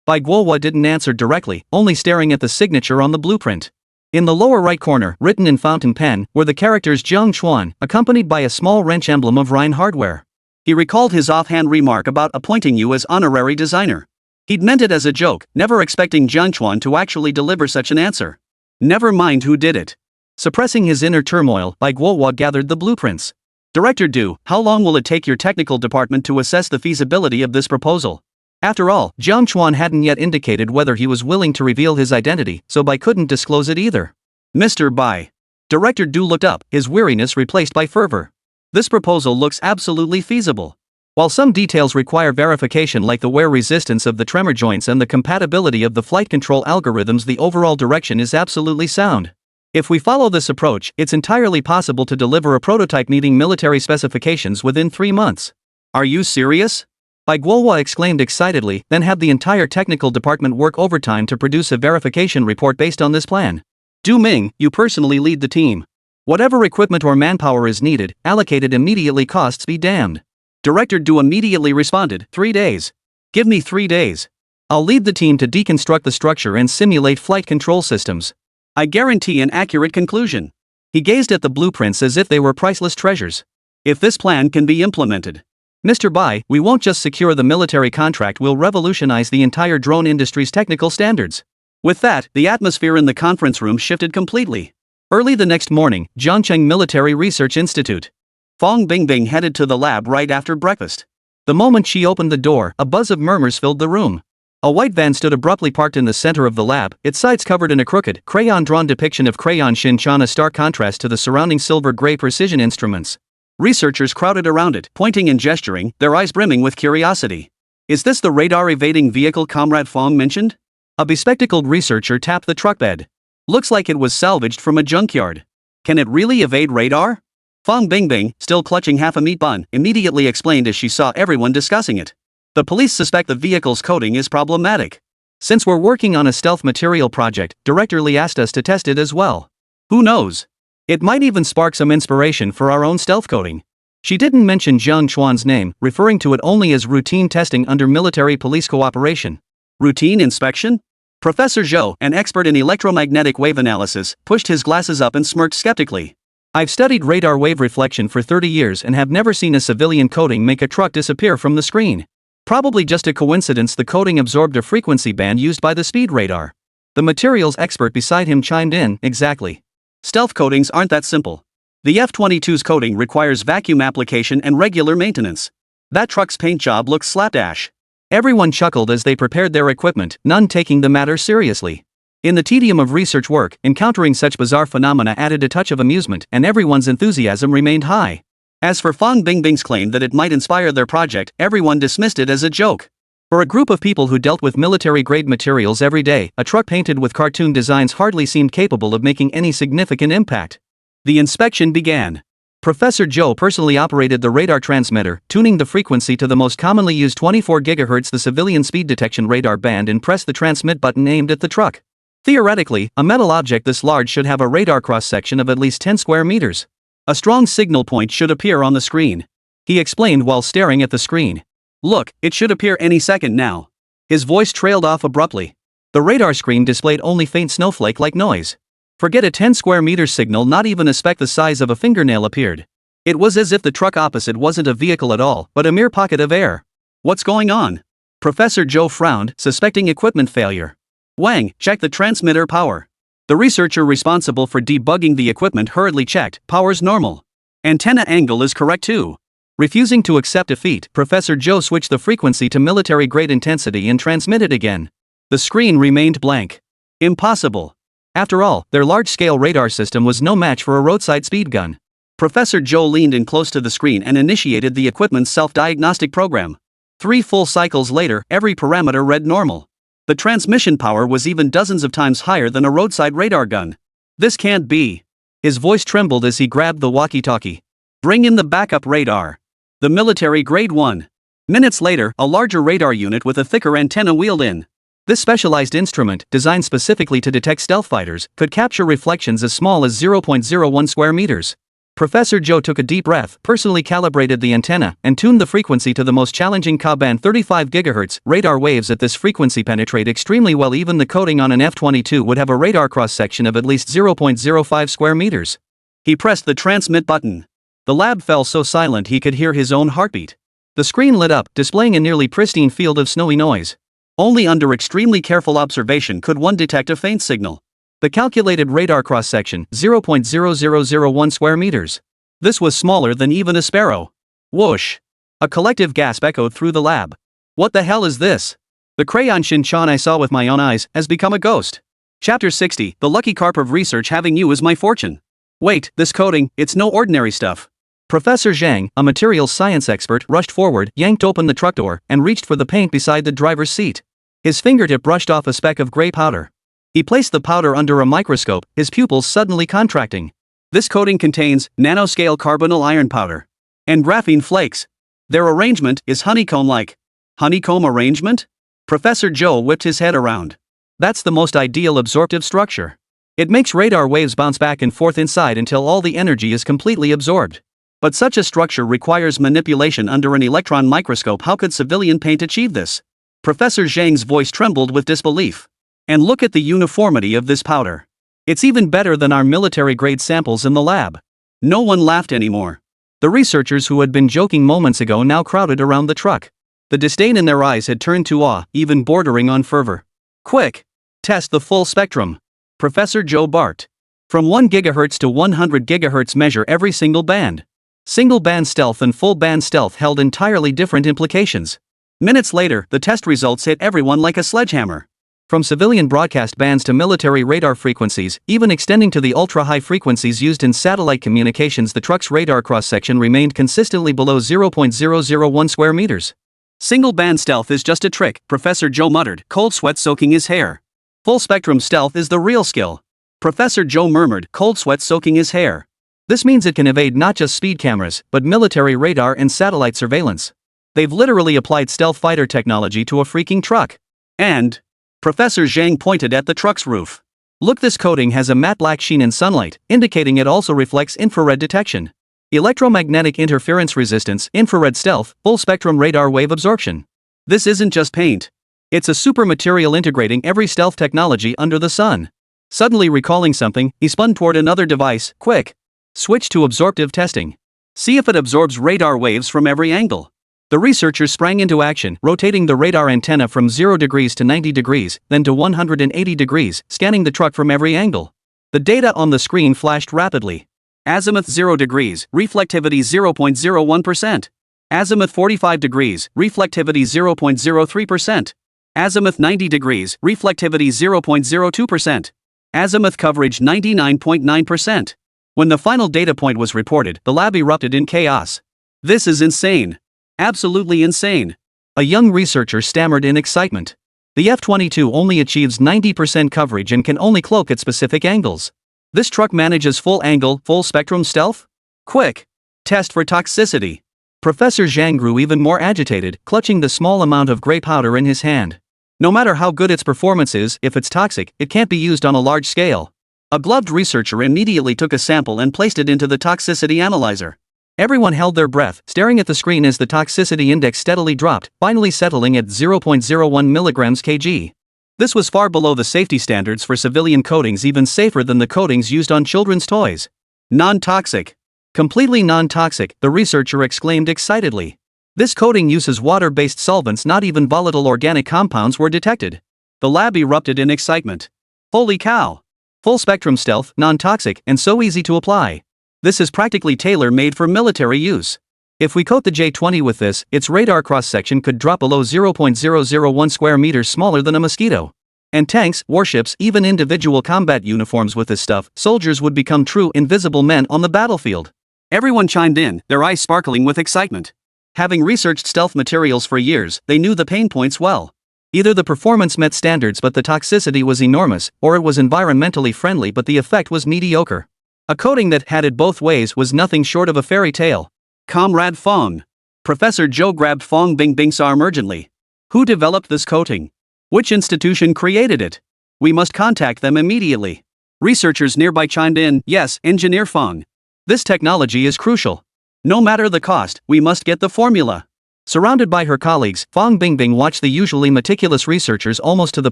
Bai Guohua didn't answer directly, only staring at the signature on the blueprint. In the lower right corner, written in fountain pen, were the characters Jiang Chuan, accompanied by a small wrench emblem of Rhine Hardware. He recalled his offhand remark about appointing you as honorary designer. He'd meant it as a joke, never expecting Jiang Chuan to actually deliver such an answer. Never mind who did it. Suppressing his inner turmoil, Bai Guohua gathered the blueprints. Director Du, how long will it take your technical department to assess the feasibility of this proposal? After all, Jiang Chuan hadn't yet indicated whether he was willing to reveal his identity, so Bai couldn't disclose it either. Mr. Bai. Director Du looked up, his weariness replaced by fervor. This proposal looks absolutely feasible. While some details require verification like the wear resistance of the tremor joints and the compatibility of the flight control algorithms, the overall direction is absolutely sound. If we follow this approach, it's entirely possible to deliver a prototype meeting military specifications within 3 months. Are you serious? Bai Guohua exclaimed excitedly, then had the entire technical department work overtime to produce a verification report based on this plan. Du Ming, you personally lead the team. Whatever equipment or manpower is needed, allocated immediately, costs be damned. Director Du immediately responded, 3 days. Give me 3 days. I'll lead the team to deconstruct the structure and simulate flight control systems. I guarantee an accurate conclusion. He gazed at the blueprints as if they were priceless treasures. If this plan can be implemented, Mr. Bai, we won't just secure the military contract, we'll revolutionize the entire drone industry's technical standards. With that, the atmosphere in the conference room shifted completely. Early the next morning, Zhangcheng Military Research Institute. Fong Bingbing headed to the lab right after breakfast. The moment she opened the door, a buzz of murmurs filled the room. A white van stood abruptly parked in the center of the lab, its sides covered in a crooked, crayon-drawn depiction of Crayon Shin-chan, a stark contrast to the surrounding silver-gray precision instruments. Researchers crowded around it, pointing and gesturing, their eyes brimming with curiosity. Is this the radar-evading vehicle Comrade Fong mentioned? A bespectacled researcher tapped the truck bed. Looks like it was salvaged from a junkyard. Can it really evade radar? Fong Bingbing, still clutching half a meat bun, immediately explained as she saw everyone discussing it. The police suspect the vehicle's coding is problematic. Since we're working on a stealth material project, Director Lee asked us to test it as well. Who knows? It might even spark some inspiration for our own stealth coding. She didn't mention Jiang Chuan's name, referring to it only as routine testing under military police cooperation. Routine inspection? Professor Zhou, an expert in electromagnetic wave analysis, pushed his glasses up and smirked skeptically. I've studied radar wave reflection for 30 years and have never seen a civilian coding make a truck disappear from the screen. Probably just a coincidence the coding absorbed a frequency band used by the speed radar. The materials expert beside him chimed in, exactly. Stealth codings aren't that simple. The F-22's coding requires vacuum application and regular maintenance. That truck's paint job looks slapdash. Everyone chuckled as they prepared their equipment, none taking the matter seriously. In the tedium of research work, encountering such bizarre phenomena added a touch of amusement, and everyone's enthusiasm remained high. As for Fong Bingbing's claim that it might inspire their project, everyone dismissed it as a joke. For a group of people who dealt with military-grade materials every day, a truck painted with cartoon designs hardly seemed capable of making any significant impact. The inspection began. Professor Zhou personally operated the radar transmitter, tuning the frequency to the most commonly used 24 GHz, the civilian speed detection radar band, and pressed the transmit button aimed at the truck. Theoretically, a metal object this large should have a radar cross-section of at least 10 square meters. A strong signal point should appear on the screen. He explained while staring at the screen. Look, it should appear any second now. His voice trailed off abruptly. The radar screen displayed only faint snowflake-like noise. Forget a 10 square meters signal, not even a speck the size of a fingernail appeared. It was as if the truck opposite wasn't a vehicle at all, but a mere pocket of air. What's going on? Professor Zhou frowned, suspecting equipment failure. Wang, check the transmitter power. The researcher responsible for debugging the equipment hurriedly checked, power's normal. Antenna angle is correct too. Refusing to accept defeat, Professor Zhou switched the frequency to military-grade intensity and transmitted again. The screen remained blank. Impossible. After all, their large-scale radar system was no match for a roadside speed gun. Professor Zhou leaned in close to the screen and initiated the equipment's self-diagnostic program. 3 full cycles later, every parameter read normal. The transmission power was even dozens of times higher than a roadside radar gun. This can't be. His voice trembled as he grabbed the walkie-talkie. Bring in the backup radar. The military grade 1. Minutes later, a larger radar unit with a thicker antenna wheeled in. This specialized instrument, designed specifically to detect stealth fighters, could capture reflections as small as 0.01 square meters. Professor Zhou took a deep breath, personally calibrated the antenna, and tuned the frequency to the most challenging Ka-band 35 GHz. Radar waves at this frequency penetrate extremely well. Even the coating on an F-22 would have a radar cross-section of at least 0.05 square meters. He pressed the transmit button. The lab fell so silent he could hear his own heartbeat. The screen lit up, displaying a nearly pristine field of snowy noise. Only under extremely careful observation could one detect a faint signal. The calculated radar cross-section, 0.0001 square meters. This was smaller than even a sparrow. Whoosh! A collective gasp echoed through the lab. What the hell is this? The crayon Shin-chan I saw with my own eyes has become a ghost. Chapter 60, the lucky carp of research. Having you is my fortune. Wait, this coating, it's no ordinary stuff. Professor Zhang, a materials science expert, rushed forward, yanked open the truck door, and reached for the paint beside the driver's seat. His fingertip brushed off a speck of gray powder. He placed the powder under a microscope, his pupils suddenly contracting. This coating contains nanoscale carbonyl iron powder and graphene flakes. Their arrangement is honeycomb-like. Honeycomb arrangement? Professor Zhou whipped his head around. That's the most ideal absorptive structure. It makes radar waves bounce back and forth inside until all the energy is completely absorbed. But such a structure requires manipulation under an electron microscope. How could civilian paint achieve this? Professor Zhang's voice trembled with disbelief. And look at the uniformity of this powder. It's even better than our military-grade samples in the lab. No one laughed anymore. The researchers who had been joking moments ago now crowded around the truck. The disdain in their eyes had turned to awe, even bordering on fervor. Quick! Test the full spectrum. Professor Zhou barked. From 1 GHz to 100 GHz, measure every single band. Single band stealth and full band stealth held entirely different implications. Minutes later, the test results hit everyone like a sledgehammer. From civilian broadcast bands to military radar frequencies, even extending to the ultra-high frequencies used in satellite communications, the truck's radar cross-section remained consistently below 0.001 square meters. Single-band stealth is just a trick, Professor Zhou muttered, cold sweat soaking his hair. Full-spectrum stealth is the real skill. Professor Zhou murmured, cold sweat soaking his hair. This means it can evade not just speed cameras, but military radar and satellite surveillance. They've literally applied stealth fighter technology to a freaking truck. And Professor Zhang pointed at the truck's roof. Look, this coating has a matte black sheen in sunlight, indicating it also reflects infrared detection. Electromagnetic interference resistance, infrared stealth, full-spectrum radar wave absorption. This isn't just paint. It's a super material integrating every stealth technology under the sun. Suddenly recalling something, he spun toward another device. Quick! Switch to absorptive testing. See if it absorbs radar waves from every angle. The researchers sprang into action, rotating the radar antenna from 0 degrees to 90 degrees, then to 180 degrees, scanning the truck from every angle. The data on the screen flashed rapidly. Azimuth 0 degrees, reflectivity 0.01%. Azimuth 45 degrees, reflectivity 0.03%. Azimuth 90 degrees, reflectivity 0.02%. Azimuth coverage 99.9%. When the final data point was reported, the lab erupted in chaos. This is insane. Absolutely insane. A young researcher stammered in excitement. The F-22 only achieves 90% coverage and can only cloak at specific angles. This truck manages full-angle, full-spectrum stealth? Quick! Test for toxicity. Professor Zhang grew even more agitated, clutching the small amount of gray powder in his hand. No matter how good its performance is, if it's toxic, it can't be used on a large scale. A gloved researcher immediately took a sample and placed it into the toxicity analyzer. Everyone held their breath, staring at the screen as the toxicity index steadily dropped, finally settling at 0.01 milligrams kg. This was far below the safety standards for civilian coatings, even safer than the coatings used on children's toys. Non-toxic. Completely non-toxic, the researcher exclaimed excitedly. This coating uses water-based solvents, not even volatile organic compounds were detected. The lab erupted in excitement. Holy cow! Full-spectrum stealth, non-toxic, and so easy to apply. This is practically tailor-made for military use. If we coat the J-20 with this, its radar cross-section could drop below 0.001 square meters, smaller than a mosquito. And tanks, warships, even individual combat uniforms with this stuff, soldiers would become true invisible men on the battlefield. Everyone chimed in, their eyes sparkling with excitement. Having researched stealth materials for years, they knew the pain points well. Either the performance met standards but the toxicity was enormous, or it was environmentally friendly but the effect was mediocre. A coating that had it both ways was nothing short of a fairy tale. Comrade Fong. Professor Zhou grabbed Fong Bingbing's arm urgently. Who developed this coating? Which institution created it? We must contact them immediately. Researchers nearby chimed in, yes, Engineer Fong. This technology is crucial. No matter the cost, we must get the formula. Surrounded by her colleagues, Fang Bingbing watched the usually meticulous researchers almost to the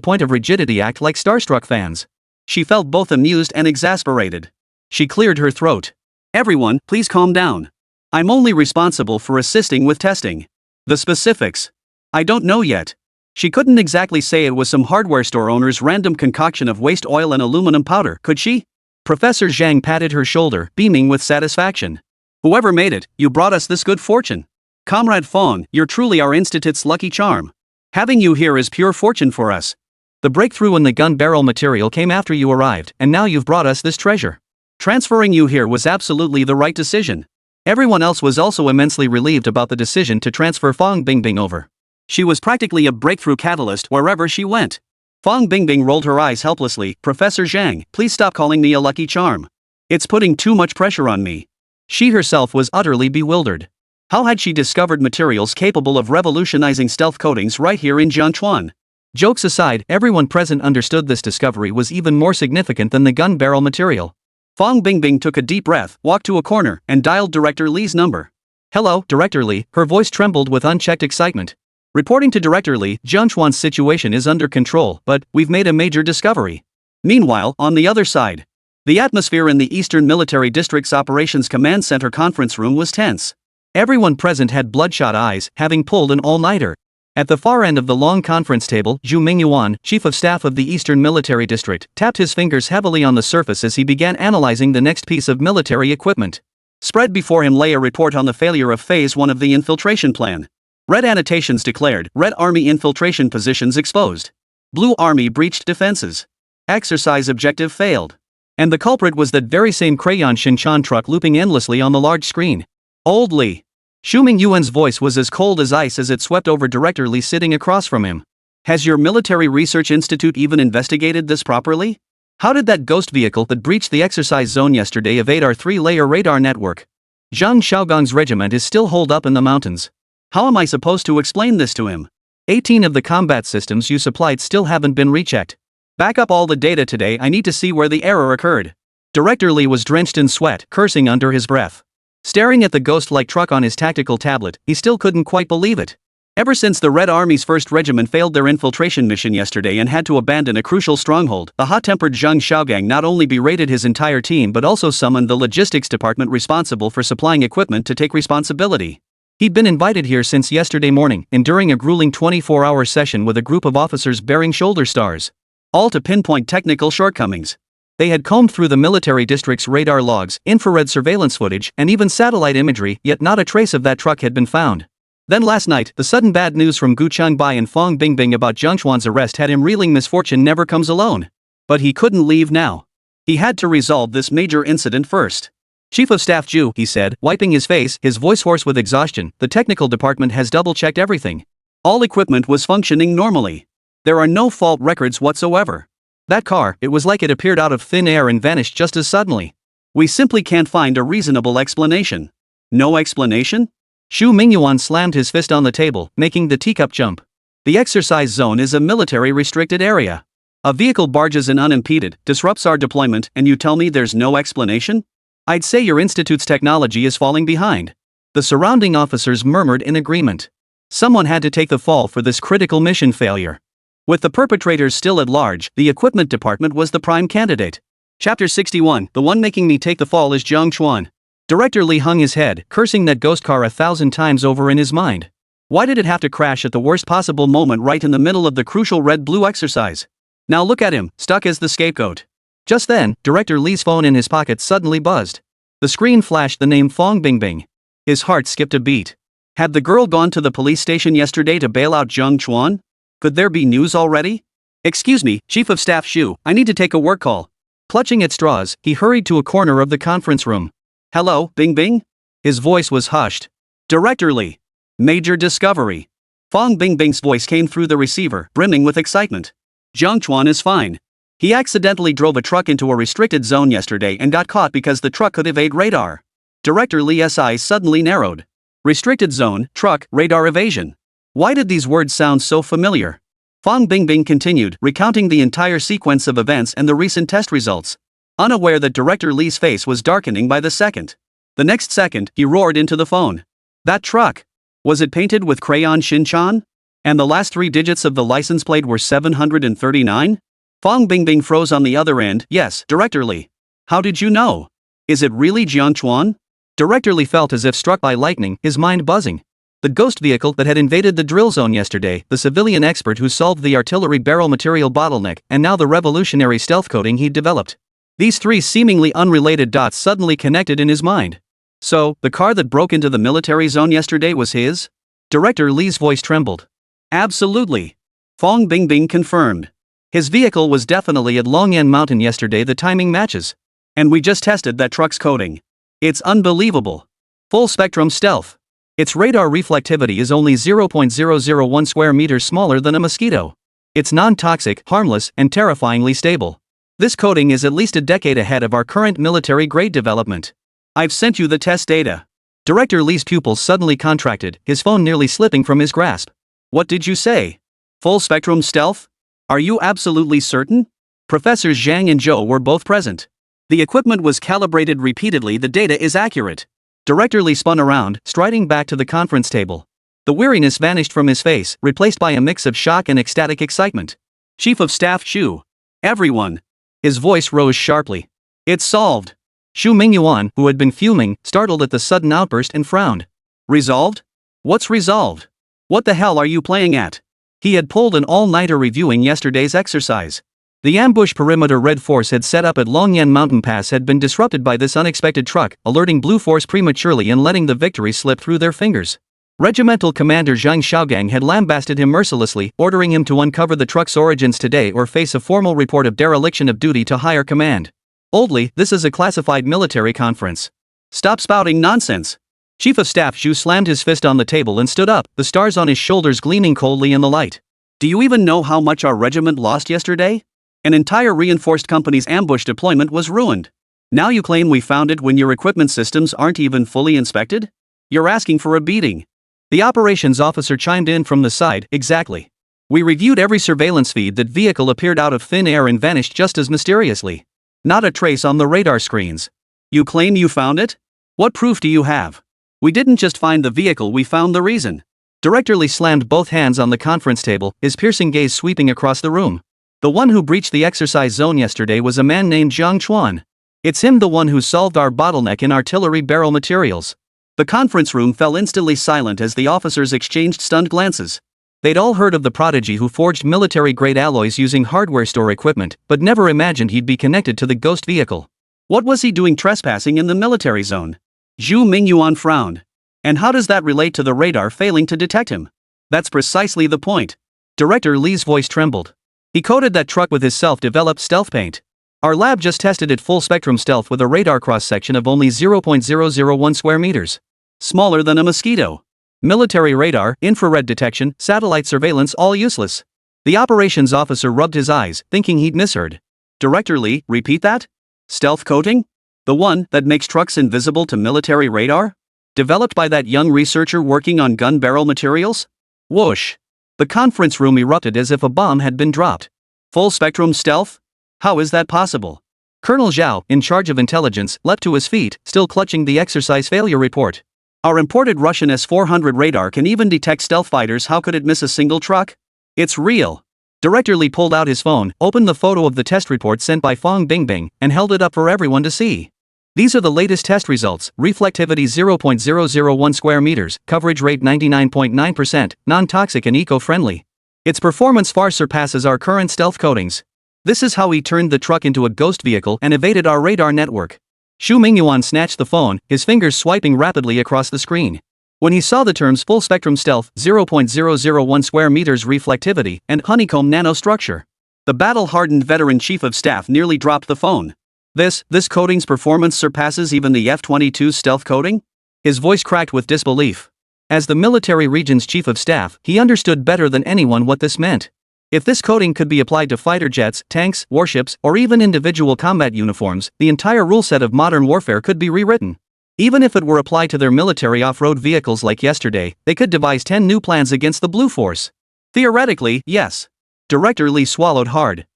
point of rigidity act like starstruck fans. She felt both amused and exasperated. She cleared her throat. Everyone, please calm down. I'm only responsible for assisting with testing. The specifics. I don't know yet. She couldn't exactly say it was some hardware store owner's random concoction of waste oil and aluminum powder, could she? Professor Zhang patted her shoulder, beaming with satisfaction. Whoever made it, you brought us this good fortune. Comrade Fong, you're truly our institute's lucky charm. Having you here is pure fortune for us. The breakthrough in the gun barrel material came after you arrived, and now you've brought us this treasure. Transferring you here was absolutely the right decision. Everyone else was also immensely relieved about the decision to transfer Fang Bingbing over. She was practically a breakthrough catalyst wherever she went. Fang Bingbing rolled her eyes helplessly. Professor Zhang, please stop calling me a lucky charm. It's putting too much pressure on me. She herself was utterly bewildered. How had she discovered materials capable of revolutionizing stealth coatings right here in Jiang Chuan? Jokes aside, everyone present understood this discovery was even more significant than the gun barrel material. Fang Bingbing took a deep breath, walked to a corner, and dialed Director Li's number. Hello, Director Li, her voice trembled with unchecked excitement. Reporting to Director Li, Jiang Chuan's situation is under control, but we've made a major discovery. Meanwhile, on the other side, the atmosphere in the Eastern Military District's Operations Command Center conference room was tense. Everyone present had bloodshot eyes, having pulled an all-nighter. At the far end of the long conference table, Zhu Mingyuan, Chief of Staff of the Eastern Military District, tapped his fingers heavily on the surface as he began analyzing the next piece of military equipment. Spread before him lay a report on the failure of Phase 1 of the infiltration plan. Red annotations declared, Red Army infiltration positions exposed. Blue Army breached defenses. Exercise objective failed. And the culprit was that very same crayon Shinchan truck looping endlessly on the large screen. Old Li. Xu Mingyuan's voice was as cold as ice as it swept over Director Li sitting across from him. Has your military research institute even investigated this properly? How did that ghost vehicle that breached the exercise zone yesterday evade our 3-layer radar network? Zhang Xiaogong's regiment is still holed up in the mountains. How am I supposed to explain this to him? 18 of the combat systems you supplied still haven't been rechecked. Back up all the data today. I need to see where the error occurred. Director Li was drenched in sweat, cursing under his breath. Staring at the ghost-like truck on his tactical tablet, he still couldn't quite believe it. Ever since the Red Army's 1st Regiment failed their infiltration mission yesterday and had to abandon a crucial stronghold, the hot-tempered Zhang Xiaogang not only berated his entire team but also summoned the logistics department responsible for supplying equipment to take responsibility. He'd been invited here since yesterday morning, enduring a grueling 24-hour session with a group of officers bearing shoulder stars. All to pinpoint technical shortcomings. They had combed through the military district's radar logs, infrared surveillance footage, and even satellite imagery, yet not a trace of that truck had been found. Then last night, the sudden bad news from Gu Changbai and Fang Bingbing about Jiang Chuan's arrest had him reeling. Misfortune never comes alone. But he couldn't leave now. He had to resolve this major incident first. Chief of Staff Zhu, he said, wiping his face, his voice hoarse with exhaustion, the technical department has double-checked everything. All equipment was functioning normally. There are no fault records whatsoever. That car, it was like it appeared out of thin air and vanished just as suddenly. We simply can't find a reasonable explanation. No explanation? Xu Mingyuan slammed his fist on the table, making the teacup jump. The exercise zone is a military restricted area. A vehicle barges in unimpeded, disrupts our deployment, and you tell me there's no explanation? I'd say your institute's technology is falling behind. The surrounding officers murmured in agreement. Someone had to take the fall for this critical mission failure. With the perpetrators still at large, the equipment department was the prime candidate. Chapter 61, the one making me take the fall is Jiang Chuan. Director Li hung his head, cursing that ghost car 1,000 times over in his mind. Why did it have to crash at the worst possible moment right in the middle of the crucial red-blue exercise? Now look at him, stuck as the scapegoat. Just then, Director Li's phone in his pocket suddenly buzzed. The screen flashed the name Fang Bingbing. His heart skipped a beat. Had the girl gone to the police station yesterday to bail out Jiang Chuan? Could there be news already? Excuse me, Chief of Staff Xu, I need to take a work call. Clutching at straws, he hurried to a corner of the conference room. Hello, Bingbing? His voice was hushed. Director Li. Major discovery. Fang Bingbing's voice came through the receiver, brimming with excitement. Jiang Chuan is fine. He accidentally drove a truck into a restricted zone yesterday and got caught because the truck could evade radar. Director Li's eyes suddenly narrowed. Restricted zone, truck, radar evasion. Why did these words sound so familiar? Fang Bingbing continued, recounting the entire sequence of events and the recent test results, unaware that Director Li's face was darkening by the second. The next second, he roared into the phone. That truck! Was it painted with crayon Shin-chan? And the last 3 digits of the license plate were 739? Fong Bingbing froze on the other end. Yes, Director Lee. How did you know? Is it really Jiang Chuan? Director Lee felt as if struck by lightning, his mind buzzing. The ghost vehicle that had invaded the drill zone yesterday, the civilian expert who solved the artillery barrel material bottleneck, and now the revolutionary stealth coating he'd developed. These 3 seemingly unrelated dots suddenly connected in his mind. So, the car that broke into the military zone yesterday was his? Director Lee's voice trembled. Absolutely. Fong Bingbing confirmed. His vehicle was definitely at Longyan Mountain yesterday. The timing matches. And we just tested that truck's coating. It's unbelievable. Full spectrum stealth. Its radar reflectivity is only 0.001 square meters smaller than a mosquito. It's non-toxic, harmless, and terrifyingly stable. This coating is at least a decade ahead of our current military-grade development. I've sent you the test data. Director Lee's pupils suddenly contracted, his phone nearly slipping from his grasp. What did you say? Full spectrum stealth? Are you absolutely certain? Professors Zhang and Zhou were both present. The equipment was calibrated repeatedly. The data is accurate. Director Lee spun around, striding back to the conference table. The weariness vanished from his face, replaced by a mix of shock and ecstatic excitement. Chief of Staff Xu. Everyone. His voice rose sharply. It's solved. Xu Mingyuan, who had been fuming, startled at the sudden outburst and frowned. Resolved? What's resolved? What the hell are you playing at? He had pulled an all-nighter reviewing yesterday's exercise. The ambush perimeter Red Force had set up at Longyan Mountain Pass had been disrupted by this unexpected truck, alerting Blue Force prematurely and letting the victory slip through their fingers. Regimental Commander Zhang Xiaogang had lambasted him mercilessly, ordering him to uncover the truck's origins today or face a formal report of dereliction of duty to higher command. Oldly, this is a classified military conference. Stop spouting nonsense. Chief of Staff Xu slammed his fist on the table and stood up, the stars on his shoulders gleaming coldly in the light. Do you even know how much our regiment lost yesterday? An entire reinforced company's ambush deployment was ruined. Now you claim we found it when your equipment systems aren't even fully inspected? You're asking for a beating. The operations officer chimed in from the side. Exactly. We reviewed every surveillance feed. That vehicle appeared out of thin air and vanished just as mysteriously. Not a trace on the radar screens. You claim you found it? What proof do you have? We didn't just find the vehicle, we found the reason. Director Lee slammed both hands on the conference table, his piercing gaze sweeping across the room. The one who breached the exercise zone yesterday was a man named Jiang Chuan. It's him, the one who solved our bottleneck in artillery barrel materials. The conference room fell instantly silent as the officers exchanged stunned glances. They'd all heard of the prodigy who forged military-grade alloys using hardware store equipment, but never imagined he'd be connected to the ghost vehicle. What was he doing trespassing in the military zone? Xu Mingyuan frowned. And how does that relate to the radar failing to detect him? That's precisely the point. Director Lee's voice trembled. He coated that truck with his self-developed stealth paint. Our lab just tested it full spectrum stealth with a radar cross-section of only 0.001 square meters. Smaller than a mosquito. Military radar, infrared detection, satellite surveillance, all useless. The operations officer rubbed his eyes, thinking he'd misheard. Director Lee, repeat that? Stealth coating? The one that makes trucks invisible to military radar? Developed by that young researcher working on gun barrel materials? Whoosh! The conference room erupted as if a bomb had been dropped. Full spectrum stealth? How is that possible? Colonel Zhao, in charge of intelligence, leapt to his feet, still clutching the exercise failure report. Our imported Russian S-400 radar can even detect stealth fighters. How could it miss a single truck? It's real. Director Lee pulled out his phone, opened the photo of the test report sent by Fong Bingbing, and held it up for everyone to see. These are the latest test results: reflectivity 0.001 square meters, coverage rate 99.9%, non-toxic and eco-friendly. Its performance far surpasses our current stealth coatings. This is how he turned the truck into a ghost vehicle and evaded our radar network. Xu Mingyuan snatched the phone, his fingers swiping rapidly across the screen. When he saw the terms full spectrum stealth, 0.001 square meters reflectivity, and honeycomb nanostructure, the battle-hardened veteran chief of staff nearly dropped the phone. This coating's performance surpasses even the F-22's stealth coating? His voice cracked with disbelief. As the military region's chief of staff, he understood better than anyone what this meant. If this coating could be applied to fighter jets, tanks, warships, or even individual combat uniforms, the entire rule set of modern warfare could be rewritten. Even if it were applied to their military off-road vehicles like yesterday, they could devise 10 new plans against the Blue Force. Theoretically, yes. Director Lee swallowed hard.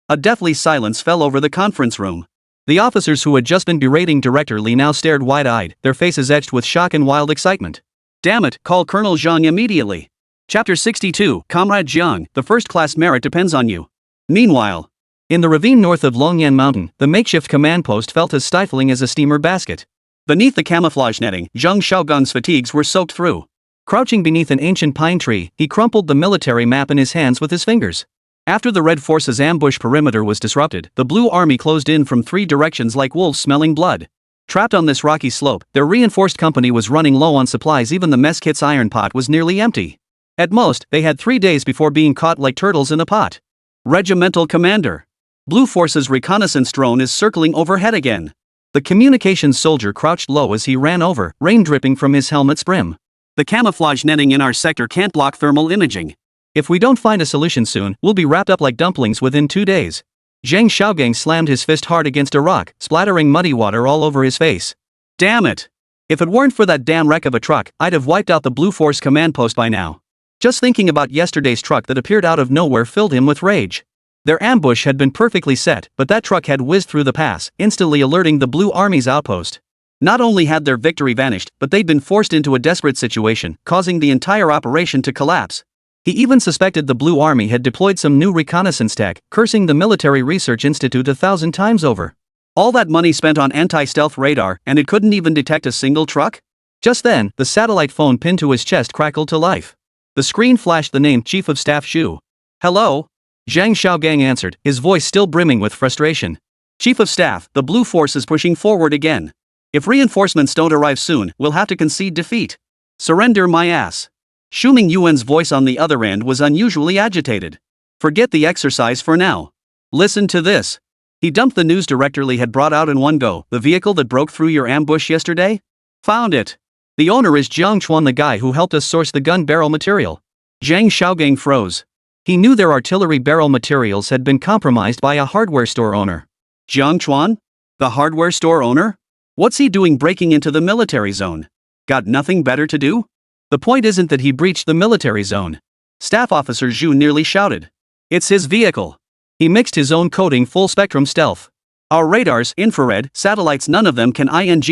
A deathly silence fell over the conference room. The officers who had just been berating Director Li now stared wide-eyed, their faces etched with shock and wild excitement. Damn it, call Colonel Jiang immediately. Chapter 62, Comrade Jiang, the first-class merit depends on you. Meanwhile, in the ravine north of Longyan Mountain, the makeshift command post felt as stifling as a steamer basket. Beneath the camouflage netting, Zhang Xiaogan's fatigues were soaked through. Crouching beneath an ancient pine tree, he crumpled the military map in his hands with his fingers. After the Red Force's ambush perimeter was disrupted, the Blue Army closed in from 3 directions like wolves smelling blood. Trapped on this rocky slope, their reinforced company was running low on supplies. Even the mess kit's iron pot was nearly empty. At most, they had 3 days before being caught like turtles in a pot. Regimental Commander. Blue Force's reconnaissance drone is circling overhead again. The communications soldier crouched low as he ran over, rain dripping from his helmet's brim. The camouflage netting in our sector can't block thermal imaging. If we don't find a solution soon, we'll be wrapped up like dumplings within 2 days. Zhang Xiaogang slammed his fist hard against a rock, splattering muddy water all over his face. Damn it! If it weren't for that damn wreck of a truck, I'd have wiped out the Blue Force command post by now. Just thinking about yesterday's truck that appeared out of nowhere filled him with rage. Their ambush had been perfectly set, but that truck had whizzed through the pass, instantly alerting the Blue Army's outpost. Not only had their victory vanished, but they'd been forced into a desperate situation, causing the entire operation to collapse. He even suspected the Blue Army had deployed some new reconnaissance tech, cursing the Military Research Institute 1,000 times over. All that money spent on anti-stealth radar, and it couldn't even detect a single truck? Just then, the satellite phone pinned to his chest crackled to life. The screen flashed the name Chief of Staff Xu. Hello? Zhang Xiaogang answered, his voice still brimming with frustration. Chief of Staff, the Blue Force is pushing forward again. If reinforcements don't arrive soon, we'll have to concede defeat. Surrender my ass. Xu Mingyuan's voice on the other end was unusually agitated. Forget the exercise for now. Listen to this. He dumped the news Director Li had brought out in one go. The vehicle that broke through your ambush yesterday? Found it. The owner is Jiang Chuan, the guy who helped us source the gun barrel material. Zhang Xiaogang froze. He knew their artillery barrel materials had been compromised by a hardware store owner. Jiang Chuan? The hardware store owner? What's he doing breaking into the military zone? Got nothing better to do? The point isn't that he breached the military zone. Staff Officer Zhu nearly shouted. It's his vehicle. He mixed his own coding full spectrum stealth. Our radars, infrared, satellites, none of them can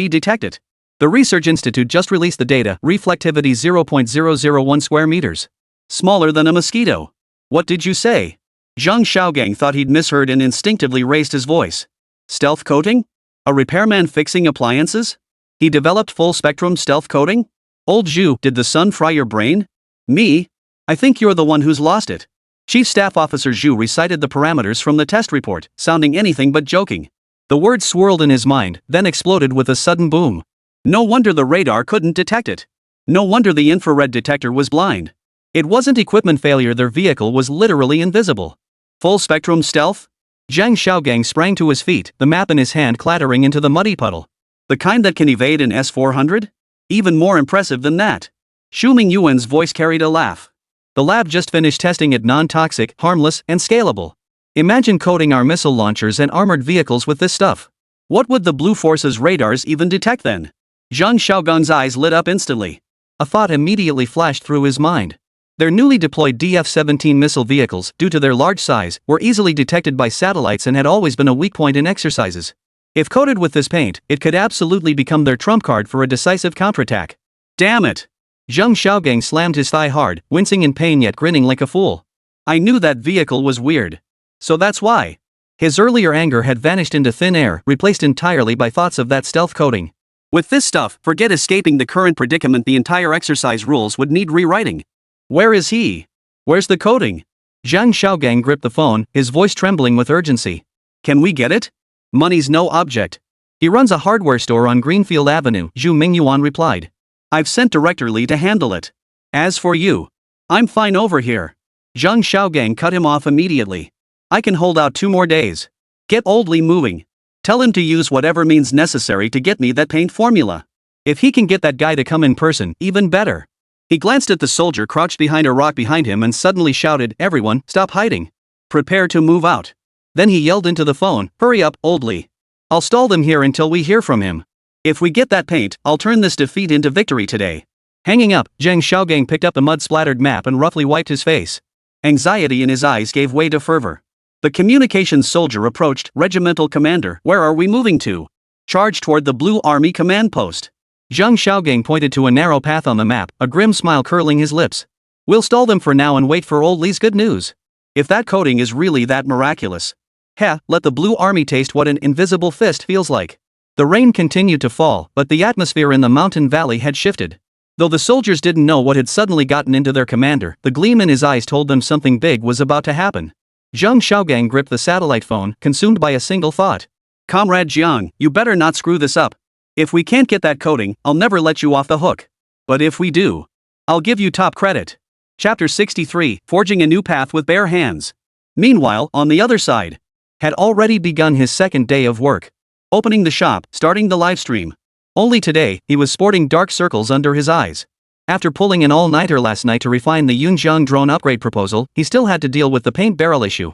detect it. The Research Institute just released the data, reflectivity 0.001 square meters. Smaller than a mosquito. What did you say? Zhang Xiaogang thought he'd misheard and instinctively raised his voice. Stealth coating? A repairman fixing appliances? He developed full spectrum stealth coating? Old Zhu, did the sun fry your brain? Me? I think you're the one who's lost it. Chief Staff Officer Zhu recited the parameters from the test report, sounding anything but joking. The words swirled in his mind, then exploded with a sudden boom. No wonder the radar couldn't detect it. No wonder the infrared detector was blind. It wasn't equipment failure, their vehicle was literally invisible. Full spectrum stealth? Zhang Xiaogang sprang to his feet, the map in his hand clattering into the muddy puddle. The kind that can evade an S-400? Even more impressive than that. Xu Mingyuan's voice carried a laugh. The lab just finished testing it non-toxic, harmless, and scalable. Imagine coating our missile launchers and armored vehicles with this stuff. What would the Blue Force's radars even detect then? Zhang Xiaogang's eyes lit up instantly. A thought immediately flashed through his mind. Their newly deployed DF-17 missile vehicles, due to their large size, were easily detected by satellites and had always been a weak point in exercises. If coated with this paint, it could absolutely become their trump card for a decisive counterattack. Damn it! Zhang Xiaogang slammed his thigh hard, wincing in pain yet grinning like a fool. I knew that vehicle was weird. So that's why. His earlier anger had vanished into thin air, replaced entirely by thoughts of that stealth coating. With this stuff, forget escaping the current predicament. The entire exercise rules would need rewriting. Where is he? Where's the coating? Zhang Xiaogang gripped the phone, his voice trembling with urgency. Can we get it? Money's no object. He runs a hardware store on Greenfield Avenue, Xu Mingyuan replied. I've sent Director Li to handle it. As for you, I'm fine over here. Zhang Xiaogang cut him off immediately. I can hold out 2 more days. Get old Li moving. Tell him to use whatever means necessary to get me that paint formula. If he can get that guy to come in person, even better. He glanced at the soldier crouched behind a rock behind him and suddenly shouted, everyone, stop hiding. Prepare to move out. Then he yelled into the phone, hurry up, old Li. I'll stall them here until we hear from him. If we get that paint, I'll turn this defeat into victory today. Hanging up, Zhang Xiaogang picked up the mud-splattered map and roughly wiped his face. Anxiety in his eyes gave way to fervor. The communications soldier approached. Regimental commander, where are we moving to? Charge toward the Blue Army command post. Zhang Xiaogang pointed to a narrow path on the map, a grim smile curling his lips. We'll stall them for now and wait for old Li's good news. If that coding is really that miraculous. Let the Blue Army taste what an invisible fist feels like. The rain continued to fall, but the atmosphere in the mountain valley had shifted. Though the soldiers didn't know what had suddenly gotten into their commander, the gleam in his eyes told them something big was about to happen. Zhang Xiaogang gripped the satellite phone, consumed by a single thought. Comrade Jiang, you better not screw this up. If we can't get that coding, I'll never let you off the hook. But if we do, I'll give you top credit. Chapter 63, Forging a New Path with Bare Hands. Meanwhile, on the other side, had already begun his second day of work. Opening the shop, starting the livestream. Only today, he was sporting dark circles under his eyes. After pulling an all-nighter last night to refine the Yunjiang drone upgrade proposal, he still had to deal with the paint barrel issue.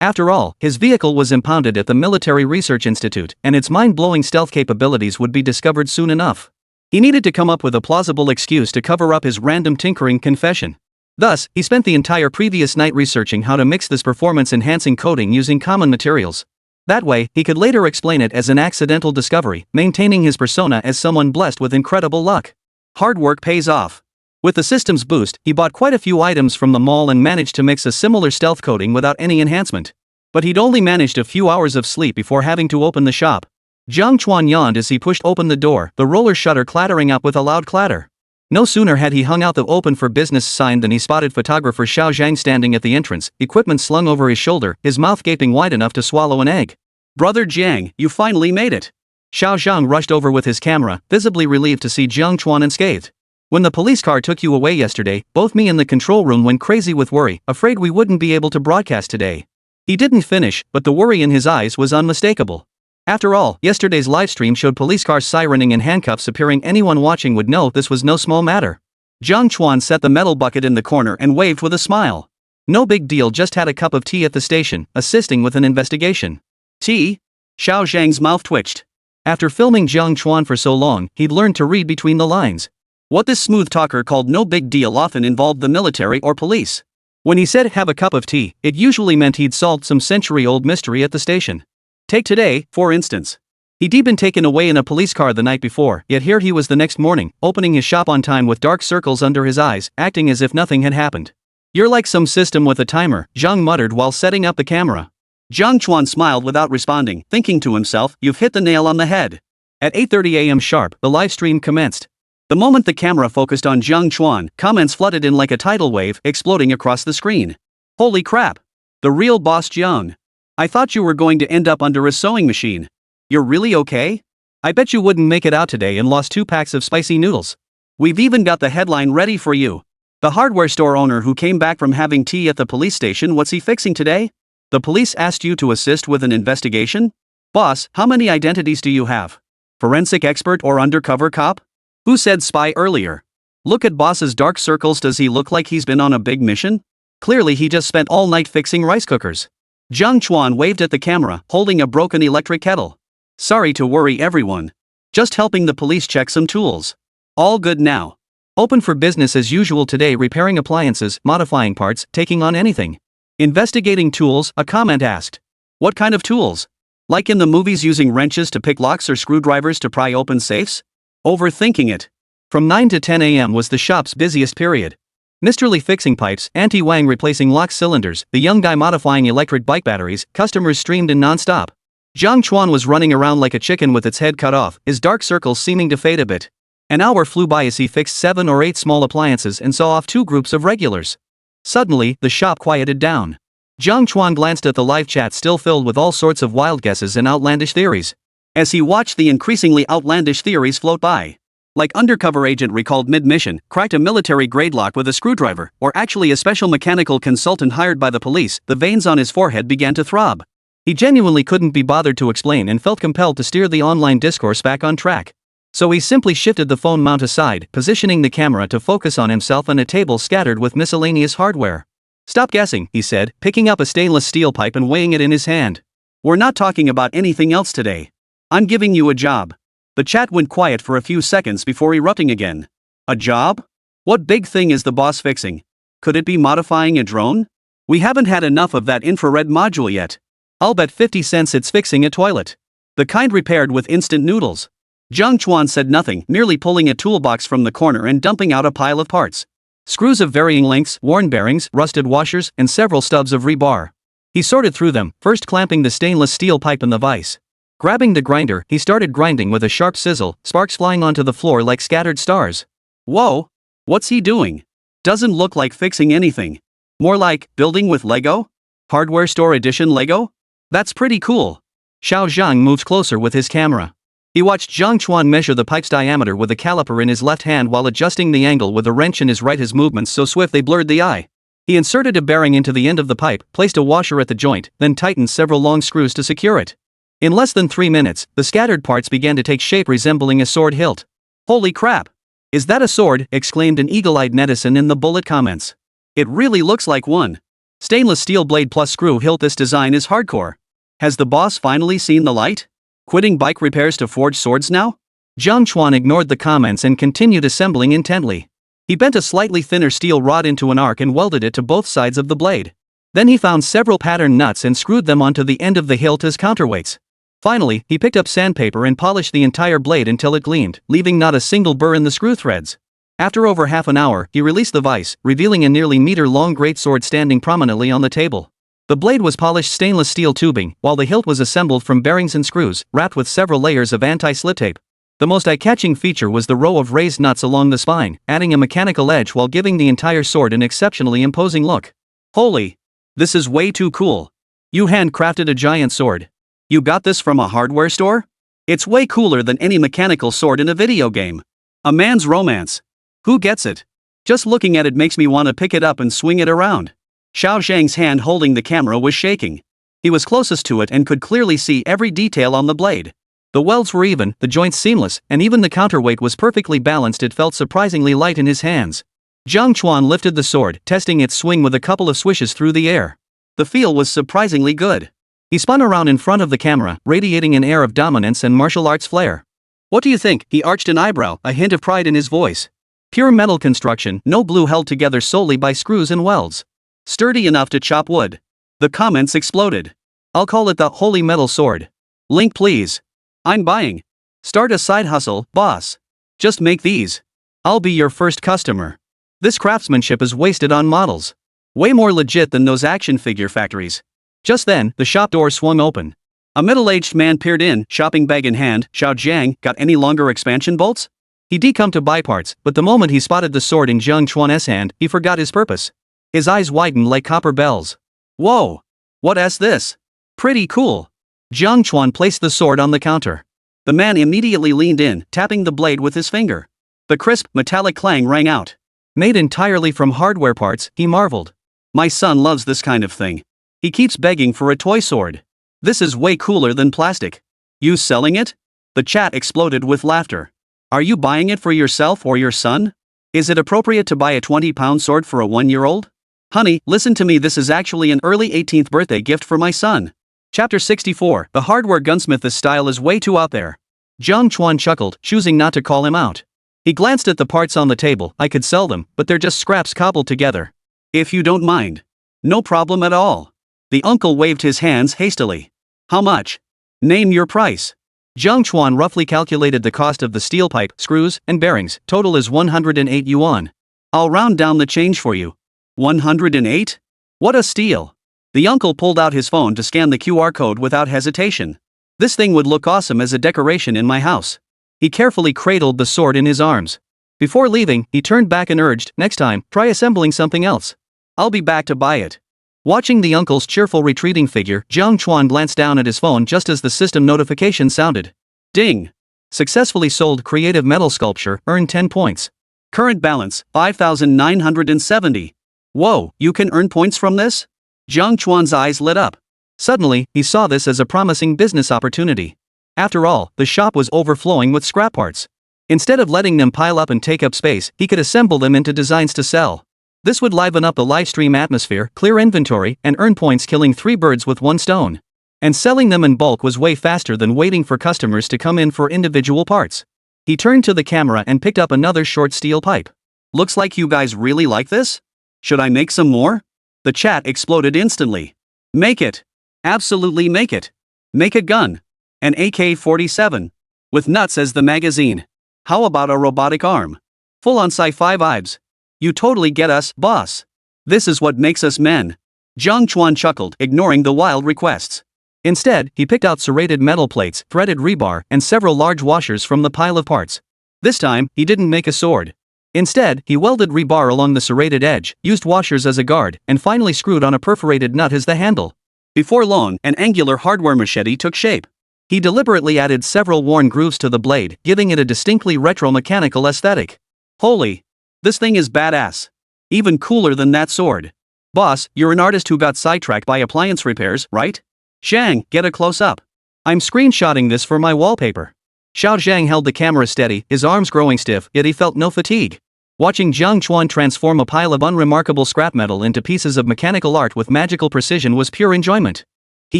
After all, his vehicle was impounded at the Military Research Institute, and its mind-blowing stealth capabilities would be discovered soon enough. He needed to come up with a plausible excuse to cover up his random tinkering confession. Thus, he spent the entire previous night researching how to mix this performance-enhancing coating using common materials. That way, he could later explain it as an accidental discovery, maintaining his persona as someone blessed with incredible luck. Hard work pays off. With the system's boost, he bought quite a few items from the mall and managed to mix a similar stealth coating without any enhancement. But he'd only managed a few hours of sleep before having to open the shop. Jiang Chuan yawned as he pushed open the door, the roller shutter clattering up with a loud clatter. No sooner had he hung out the open for business sign than he spotted photographer Xiao Zhang standing at the entrance, equipment slung over his shoulder, his mouth gaping wide enough to swallow an egg. Brother Jiang, you finally made it. Xiao Zhang rushed over with his camera, visibly relieved to see Jiang Chuan unscathed. When the police car took you away yesterday, both me and the control room went crazy with worry, afraid we wouldn't be able to broadcast today. He didn't finish, but the worry in his eyes was unmistakable. After all, yesterday's livestream showed police cars sirening and handcuffs appearing. Anyone watching would know this was no small matter. Jiang Chuan set the metal bucket in the corner and waved with a smile. No big deal, just had a cup of tea at the station, assisting with an investigation. Tea? Xiao Zhang's mouth twitched. After filming Jiang Chuan for so long, he'd learned to read between the lines. What this smooth talker called no big deal often involved the military or police. When he said have a cup of tea, it usually meant he'd solved some century-old mystery at the station. Take today, for instance. He'd been taken away in a police car the night before, yet here he was the next morning, opening his shop on time with dark circles under his eyes, acting as if nothing had happened. You're like some system with a timer, Zhang muttered while setting up the camera. Jiang Chuan smiled without responding, thinking to himself, you've hit the nail on the head. At 8:30 a.m. sharp, the live stream commenced. The moment the camera focused on Jiang Chuan, comments flooded in like a tidal wave, exploding across the screen. Holy crap! The real boss Jiang. I thought you were going to end up under a sewing machine. You're really okay? I bet you wouldn't make it out today and lost 2 packs of spicy noodles. We've even got the headline ready for you. The hardware store owner who came back from having tea at the police station, what's he fixing today? The police asked you to assist with an investigation? Boss, how many identities do you have? Forensic expert or undercover cop? Who said spy earlier? Look at boss's dark circles, does he look like he's been on a big mission? Clearly he just spent all night fixing rice cookers. Jiang Chuan waved at the camera, holding a broken electric kettle. Sorry to worry everyone. Just helping the police check some tools. All good now. Open for business as usual today, repairing appliances, modifying parts, taking on anything. Investigating tools, a comment asked. What kind of tools? Like in the movies, using wrenches to pick locks or screwdrivers to pry open safes? Overthinking it. From 9 to 10 a.m. was the shop's busiest period. Mr. Li fixing pipes, Auntie Wang replacing lock cylinders, the young guy modifying electric bike batteries, customers streamed in non-stop. Jiang Chuan was running around like a chicken with its head cut off, his dark circles seeming to fade a bit. An hour flew by as he fixed 7 or 8 small appliances and saw off 2 groups of regulars. Suddenly, the shop quieted down. Jiang Chuan glanced at the live chat, still filled with all sorts of wild guesses and outlandish theories. As he watched the increasingly outlandish theories float by. Like undercover agent recalled mid-mission, cracked a military-grade lock with a screwdriver, or actually a special mechanical consultant hired by the police, the veins on his forehead began to throb. He genuinely couldn't be bothered to explain and felt compelled to steer the online discourse back on track. So he simply shifted the phone mount aside, positioning the camera to focus on himself and a table scattered with miscellaneous hardware. Stop guessing, he said, picking up a stainless steel pipe and weighing it in his hand. We're not talking about anything else today. I'm giving you a job. The chat went quiet for a few seconds before erupting again. A job? What big thing is the boss fixing? Could it be modifying a drone? We haven't had enough of that infrared module yet. I'll bet 50 cents it's fixing a toilet. The kind repaired with instant noodles. Jiang Chuan said nothing, merely pulling a toolbox from the corner and dumping out a pile of parts. Screws of varying lengths, worn bearings, rusted washers, and several stubs of rebar. He sorted through them, first clamping the stainless steel pipe in the vise. Grabbing the grinder, he started grinding with a sharp sizzle, sparks flying onto the floor like scattered stars. Whoa! What's he doing? Doesn't look like fixing anything. More like building with Lego? Hardware store edition Lego? That's pretty cool. Xiao Zhang moved closer with his camera. He watched Jiang Chuan measure the pipe's diameter with a caliper in his left hand while adjusting the angle with a wrench in his right, his movements so swift they blurred the eye. He inserted a bearing into the end of the pipe, placed a washer at the joint, then tightened several long screws to secure it. In less than 3 minutes, the scattered parts began to take shape resembling a sword hilt. Holy crap! Is that a sword? Exclaimed an eagle-eyed netizen in the bullet comments. It really looks like one. Stainless steel blade plus screw hilt. This design is hardcore. Has the boss finally seen the light? Quitting bike repairs to forge swords now? Jiang Chuan ignored the comments and continued assembling intently. He bent a slightly thinner steel rod into an arc and welded it to both sides of the blade. Then he found several pattern nuts and screwed them onto the end of the hilt as counterweights. Finally, he picked up sandpaper and polished the entire blade until it gleamed, leaving not a single burr in the screw threads. After over half an hour, he released the vise, revealing a nearly meter-long greatsword standing prominently on the table. The blade was polished stainless steel tubing, while the hilt was assembled from bearings and screws, wrapped with several layers of anti-slip tape. The most eye-catching feature was the row of raised nuts along the spine, adding a mechanical edge while giving the entire sword an exceptionally imposing look. Holy! This is way too cool. You handcrafted a giant sword. You got this from a hardware store? It's way cooler than any mechanical sword in a video game. A man's romance. Who gets it? Just looking at it makes me want to pick it up and swing it around. Xiao Zhang's hand holding the camera was shaking. He was closest to it and could clearly see every detail on the blade. The welds were even, the joints seamless, and even the counterweight was perfectly balanced. It felt surprisingly light in his hands. Jiang Chuan lifted the sword, testing its swing with a couple of swishes through the air. The feel was surprisingly good. He spun around in front of the camera, radiating an air of dominance and martial arts flair. What do you think? He arched an eyebrow, a hint of pride in his voice. Pure metal construction, no glue, held together solely by screws and welds. Sturdy enough to chop wood. The comments exploded. I'll call it the Holy Metal Sword. Link please. I'm buying. Start a side hustle, boss. Just make these. I'll be your first customer. This craftsmanship is wasted on models. Way more legit than those action figure factories. Just then, the shop door swung open. A middle-aged man peered in, shopping bag in hand. Xiao Zhang, got any longer expansion bolts? He'd come to buy parts, but the moment he spotted the sword in Jiang Chuan's hand, he forgot his purpose. His eyes widened like copper bells. Whoa! What's this? Pretty cool. Jiang Chuan placed the sword on the counter. The man immediately leaned in, tapping the blade with his finger. The crisp, metallic clang rang out. Made entirely from hardware parts, he marveled. My son loves this kind of thing. He keeps begging for a toy sword. This is way cooler than plastic. You selling it? The chat exploded with laughter. Are you buying it for yourself or your son? Is it appropriate to buy a 20-pound sword for a 1-year-old? Honey, listen to me, this is actually an early 18th birthday gift for my son. Chapter 64, The Hardware Gunsmith. This style is way too out there. Jiang Chuan chuckled, choosing not to call him out. He glanced at the parts on the table. I could sell them, but they're just scraps cobbled together. If you don't mind. No problem at all. The uncle waved his hands hastily. How much? Name your price. Jiang Chuan roughly calculated the cost of the steel pipe, screws, and bearings. Total is 108 yuan. I'll round down the change for you. 108? What a steal. The uncle pulled out his phone to scan the QR code without hesitation. This thing would look awesome as a decoration in my house. He carefully cradled the sword in his arms. Before leaving, he turned back and urged, next time, try assembling something else. I'll be back to buy it. Watching the uncle's cheerful retreating figure, Jiang Chuan glanced down at his phone just as the system notification sounded. Ding! Successfully sold creative metal sculpture, earned 10 points. Current balance, 5,970. Whoa, you can earn points from this? Jiang Chuan's eyes lit up. Suddenly, he saw this as a promising business opportunity. After all, the shop was overflowing with scrap parts. Instead of letting them pile up and take up space, he could assemble them into designs to sell. This would liven up the livestream atmosphere, clear inventory, and earn points, killing 3 birds with 1 stone. And selling them in bulk was way faster than waiting for customers to come in for individual parts. He turned to the camera and picked up another short steel pipe. Looks like you guys really like this? Should I make some more? The chat exploded instantly. Make it. Absolutely make it. Make a gun. An AK-47. With nuts as the magazine. How about a robotic arm? Full-on sci-fi vibes. You totally get us, boss. This is what makes us men. Jiang Chuan chuckled, ignoring the wild requests. Instead, he picked out serrated metal plates, threaded rebar, and several large washers from the pile of parts. This time, he didn't make a sword. Instead, he welded rebar along the serrated edge, used washers as a guard, and finally screwed on a perforated nut as the handle. Before long, an angular hardware machete took shape. He deliberately added several worn grooves to the blade, giving it a distinctly retro-mechanical aesthetic. Holy! This thing is badass. Even cooler than that sword. Boss, you're an artist who got sidetracked by appliance repairs, right? Zhang, get a close-up. I'm screenshotting this for my wallpaper. Xiao Zhang held the camera steady, his arms growing stiff, yet he felt no fatigue. Watching Jiang Chuan transform a pile of unremarkable scrap metal into pieces of mechanical art with magical precision was pure enjoyment. He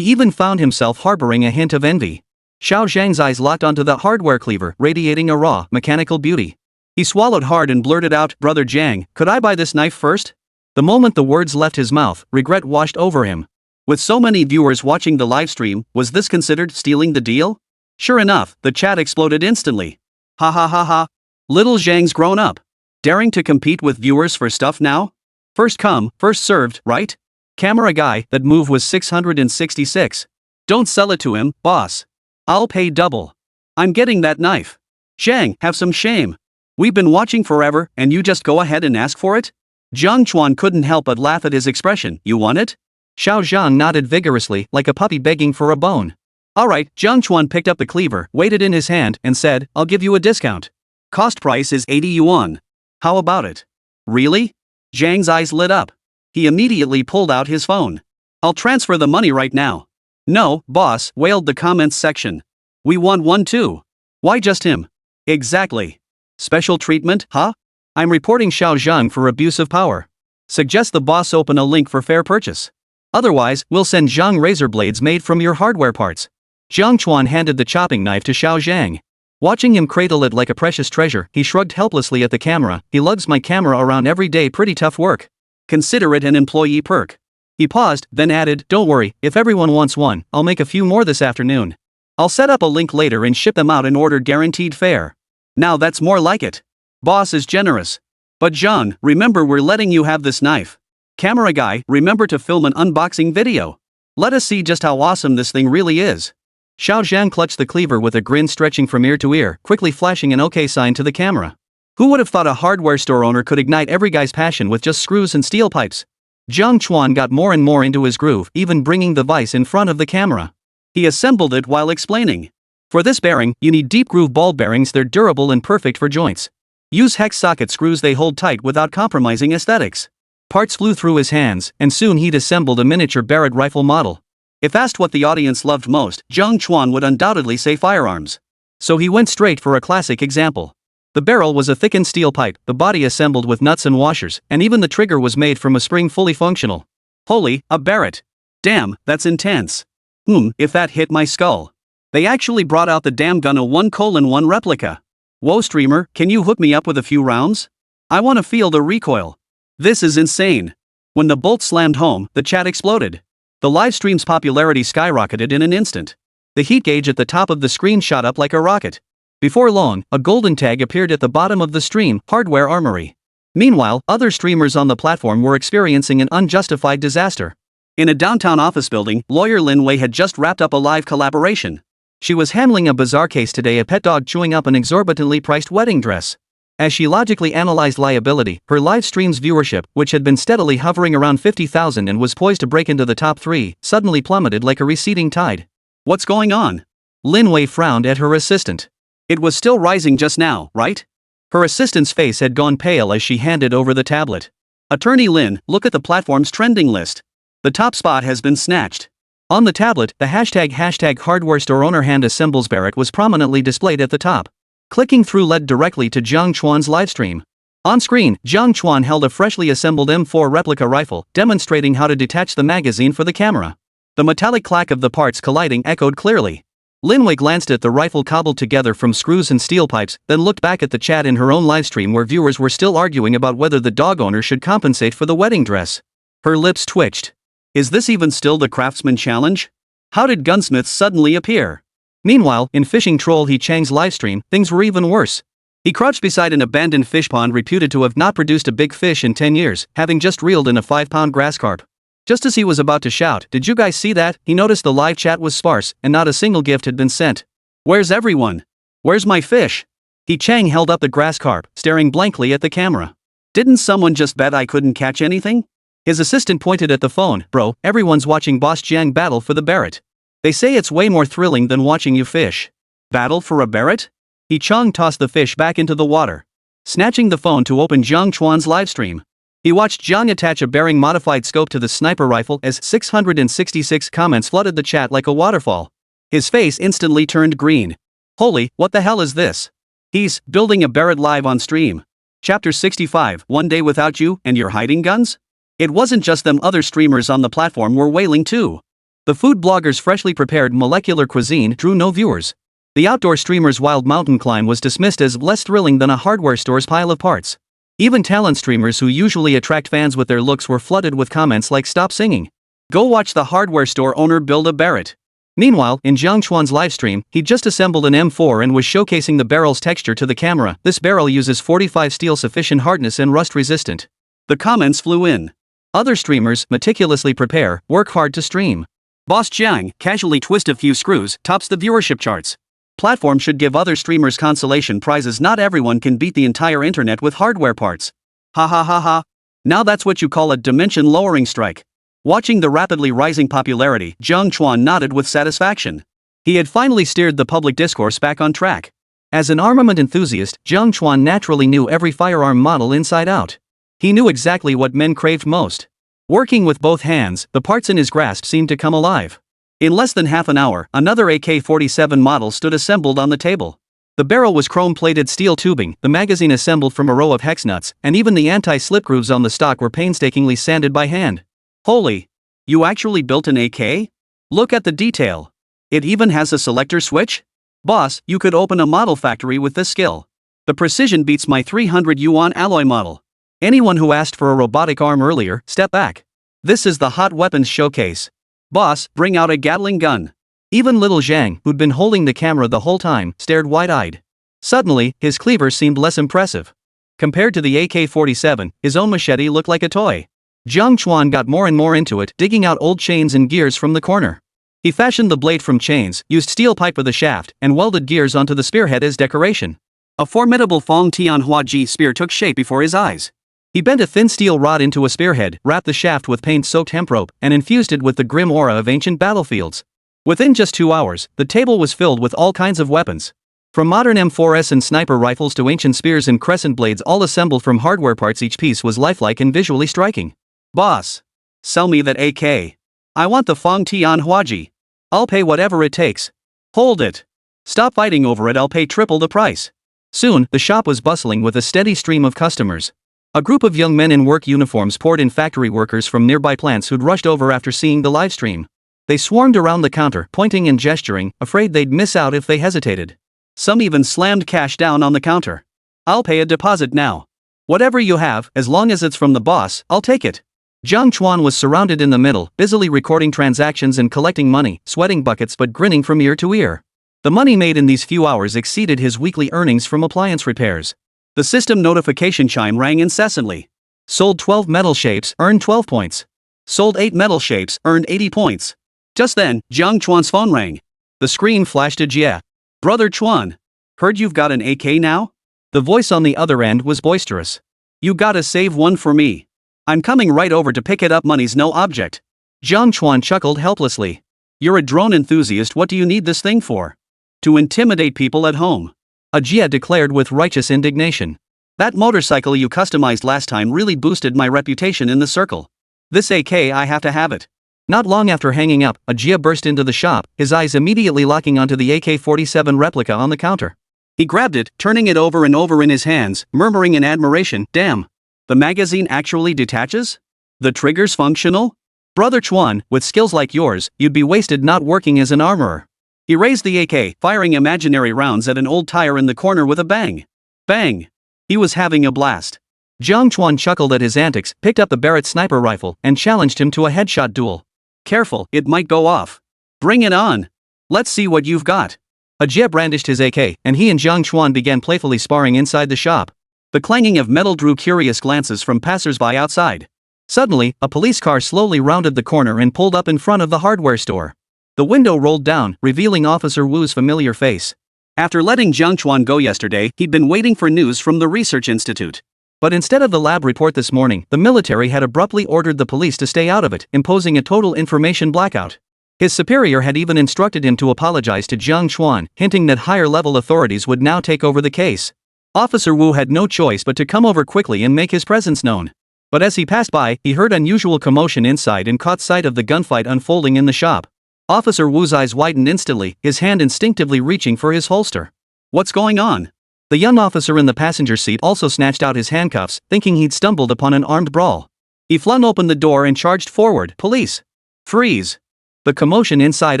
even found himself harboring a hint of envy. Xiao Zhang's eyes locked onto the hardware cleaver, radiating a raw, mechanical beauty. He swallowed hard and blurted out, "Brother Jiang, could I buy this knife first?" The moment the words left his mouth, regret washed over him. With so many viewers watching the livestream, was this considered stealing the deal? Sure enough, the chat exploded instantly. Ha ha ha ha. Little Zhang's grown up. Daring to compete with viewers for stuff now? First come, first served, right? Camera guy, that move was 666. Don't sell it to him, boss. I'll pay double. I'm getting that knife. Zhang, have some shame. We've been watching forever, and you just go ahead and ask for it? Jiang Chuan couldn't help but laugh at his expression. You want it? Xiao Zhang nodded vigorously, like a puppy begging for a bone. Alright, Jiang Chuan picked up the cleaver, weighed it in his hand, and said, I'll give you a discount. Cost price is 80 yuan. How about it? Really? Zhang's eyes lit up. He immediately pulled out his phone. I'll transfer the money right now. No, boss, wailed the comments section. We want one too. Why just him? Exactly. Special treatment, huh? I'm reporting Xiao Zhang for abuse of power. Suggest the boss open a link for fair purchase. Otherwise, we'll send Zhang razor blades made from your hardware parts. Jiang Chuan handed the chopping knife to Xiao Zhang. Watching him cradle it like a precious treasure, he shrugged helplessly at the camera. He lugs my camera around every day, pretty tough work. Consider it an employee perk. He paused, then added, don't worry, if everyone wants one, I'll make a few more this afternoon. I'll set up a link later and ship them out in order, guaranteed fair. Now that's more like it. Boss is generous. But Zhang, remember we're letting you have this knife. Camera guy, remember to film an unboxing video. Let us see just how awesome this thing really is. Xiao Zhang clutched the cleaver with a grin stretching from ear to ear, quickly flashing an OK sign to the camera. Who would have thought a hardware store owner could ignite every guy's passion with just screws and steel pipes? Jiang Chuan got more and more into his groove, even bringing the vise in front of the camera. He assembled it while explaining. For this bearing, you need deep groove ball bearings. They're durable and perfect for joints. Use hex socket screws, they hold tight without compromising aesthetics. Parts flew through his hands, and soon he'd assembled a miniature Barrett rifle model. If asked what the audience loved most, Jiang Chuan would undoubtedly say firearms. So he went straight for a classic example. The barrel was a thickened steel pipe, the body assembled with nuts and washers, and even the trigger was made from a spring fully functional. Holy, a Barrett. Damn, that's intense. If that hit my skull. They actually brought out the damn gun, a 1:1 replica. Whoa streamer, can you hook me up with a few rounds? I want to feel the recoil. This is insane. When the bolt slammed home, the chat exploded. The livestream's popularity skyrocketed in an instant. The heat gauge at the top of the screen shot up like a rocket. Before long, a golden tag appeared at the bottom of the stream, Hardware Armory. Meanwhile, other streamers on the platform were experiencing an unjustified disaster. In a downtown office building, lawyer Lin Wei had just wrapped up a live collaboration. She was handling a bizarre case today, a pet dog chewing up an exorbitantly priced wedding dress. As she logically analyzed liability, her live stream's viewership, which had been steadily hovering around 50,000 and was poised to break into the top 3, suddenly plummeted like a receding tide. What's going on? Lin Wei frowned at her assistant. It was still rising just now, right? Her assistant's face had gone pale as she handed over the tablet. Attorney Lin, look at the platform's trending list. The top spot has been snatched. On the tablet, the hashtag hardware store owner hand assembles Barrett was prominently displayed at the top. Clicking through led directly to Jiang Chuan's livestream. On screen, Jiang Chuan held a freshly assembled M4 replica rifle, demonstrating how to detach the magazine for the camera. The metallic clack of the parts colliding echoed clearly. Lin Wei glanced at the rifle cobbled together from screws and steel pipes, then looked back at the chat in her own livestream where viewers were still arguing about whether the dog owner should compensate for the wedding dress. Her lips twitched. Is this even still the Craftsman Challenge? How did gunsmiths suddenly appear? Meanwhile, in Fishing Troll He Chang's livestream, things were even worse. He crouched beside an abandoned fish pond reputed to have not produced a big fish in 10 years, having just reeled in a 5-pound grass carp. Just as he was about to shout, "Did you guys see that?" he noticed the live chat was sparse, and not a single gift had been sent. Where's everyone? Where's my fish? He Chang held up the grass carp, staring blankly at the camera. Didn't someone just bet I couldn't catch anything? His assistant pointed at the phone. Bro, everyone's watching Boss Jiang battle for the Barrett. They say it's way more thrilling than watching you fish. Battle for a Barrett? He Chang tossed the fish back into the water, snatching the phone to open Jiang Chuan's livestream. He watched Jiang attach a bearing modified scope to the sniper rifle as 666 comments flooded the chat like a waterfall. His face instantly turned green. Holy, what the hell is this? He's building a Barrett live on stream. Chapter 65, One Day Without You and Your Hiding Guns? It wasn't just them, other streamers on the platform were wailing too. The food blogger's freshly prepared molecular cuisine drew no viewers. The outdoor streamer's wild mountain climb was dismissed as less thrilling than a hardware store's pile of parts. Even talent streamers who usually attract fans with their looks were flooded with comments like "Stop singing. Go watch the hardware store owner build a Barrett." Meanwhile, in Jiang Chuan's livestream, he'd just assembled an M4 and was showcasing the barrel's texture to the camera. This barrel uses 45 steel, sufficient hardness and rust resistant. The comments flew in. Other streamers meticulously prepare, work hard to stream. Boss Jiang casually twist a few screws, tops the viewership charts. Platform should give other streamers consolation prizes. Not everyone can beat the entire internet with hardware parts. Ha ha ha ha. Now that's what you call a dimension lowering strike. Watching the rapidly rising popularity, Jiang Chuan nodded with satisfaction. He had finally steered the public discourse back on track. As an armament enthusiast, Jiang Chuan naturally knew every firearm model inside out. He knew exactly what men craved most. Working with both hands, the parts in his grasp seemed to come alive. In less than half an hour, another AK-47 model stood assembled on the table. The barrel was chrome-plated steel tubing, the magazine assembled from a row of hex nuts, and even the anti-slip grooves on the stock were painstakingly sanded by hand. Holy! You actually built an AK? Look at the detail. It even has a selector switch? Boss, you could open a model factory with this skill. The precision beats my 300 yuan alloy model. Anyone who asked for a robotic arm earlier, step back. This is the hot weapons showcase. Boss, bring out a Gatling gun. Even little Zhang, who'd been holding the camera the whole time, stared wide-eyed. Suddenly, his cleaver seemed less impressive. Compared to the AK-47, his own machete looked like a toy. Jiang Chuan got more and more into it, digging out old chains and gears from the corner. He fashioned the blade from chains, used steel pipe for the shaft, and welded gears onto the spearhead as decoration. A formidable Fong Tianhua Ji spear took shape before his eyes. He bent a thin steel rod into a spearhead, wrapped the shaft with paint-soaked hemp rope, and infused it with the grim aura of ancient battlefields. Within just 2 hours, the table was filled with all kinds of weapons. From modern M4s and sniper rifles to ancient spears and crescent blades, all assembled from hardware parts. Each piece was lifelike and visually striking. Boss, sell me that AK. I want the Fong Tianhua Ji. I'll pay whatever it takes. Hold it. Stop fighting over it, I'll pay triple the price. Soon, the shop was bustling with a steady stream of customers. A group of young men in work uniforms poured in, factory workers from nearby plants who'd rushed over after seeing the livestream. They swarmed around the counter, pointing and gesturing, afraid they'd miss out if they hesitated. Some even slammed cash down on the counter. I'll pay a deposit now. Whatever you have, as long as it's from the boss, I'll take it. Jiang Chuan was surrounded in the middle, busily recording transactions and collecting money, sweating buckets but grinning from ear to ear. The money made in these few hours exceeded his weekly earnings from appliance repairs. The system notification chime rang incessantly. Sold 12 metal shapes, earned 12 points. Sold 8 metal shapes, earned 80 points. Just then, Jiang Chuan's phone rang. The screen flashed a Jia. Brother Chuan. Heard you've got an AK now? The voice on the other end was boisterous. You gotta save one for me. I'm coming right over to pick it up, money's no object. Jiang Chuan chuckled helplessly. You're a drone enthusiast, what do you need this thing for? To intimidate people at home. Ajia declared with righteous indignation. That motorcycle you customized last time really boosted my reputation in the circle. This AK, I have to have it. Not long after hanging up, Ajia burst into the shop, his eyes immediately locking onto the AK-47 replica on the counter. He grabbed it, turning it over and over in his hands, murmuring in admiration, damn. The magazine actually detaches? The trigger's functional? Brother Chuan, with skills like yours, you'd be wasted not working as an armorer. He raised the AK, firing imaginary rounds at an old tire in the corner with a bang. Bang! He was having a blast. Jiang Chuan chuckled at his antics, picked up the Barrett sniper rifle, and challenged him to a headshot duel. Careful, it might go off. Bring it on. Let's see what you've got. Jie brandished his AK, and he and Jiang Chuan began playfully sparring inside the shop. The clanging of metal drew curious glances from passers-by outside. Suddenly, a police car slowly rounded the corner and pulled up in front of the hardware store. The window rolled down, revealing Officer Wu's familiar face. After letting Jiang Chuan go yesterday, he'd been waiting for news from the research institute. But instead of the lab report this morning, the military had abruptly ordered the police to stay out of it, imposing a total information blackout. His superior had even instructed him to apologize to Jiang Chuan, hinting that higher-level authorities would now take over the case. Officer Wu had no choice but to come over quickly and make his presence known. But as he passed by, he heard unusual commotion inside and caught sight of the gunfight unfolding in the shop. Officer Wu's eyes widened instantly, his hand instinctively reaching for his holster. What's going on? The young officer in the passenger seat also snatched out his handcuffs, thinking he'd stumbled upon an armed brawl. He flung open the door and charged forward. Police! Freeze! The commotion inside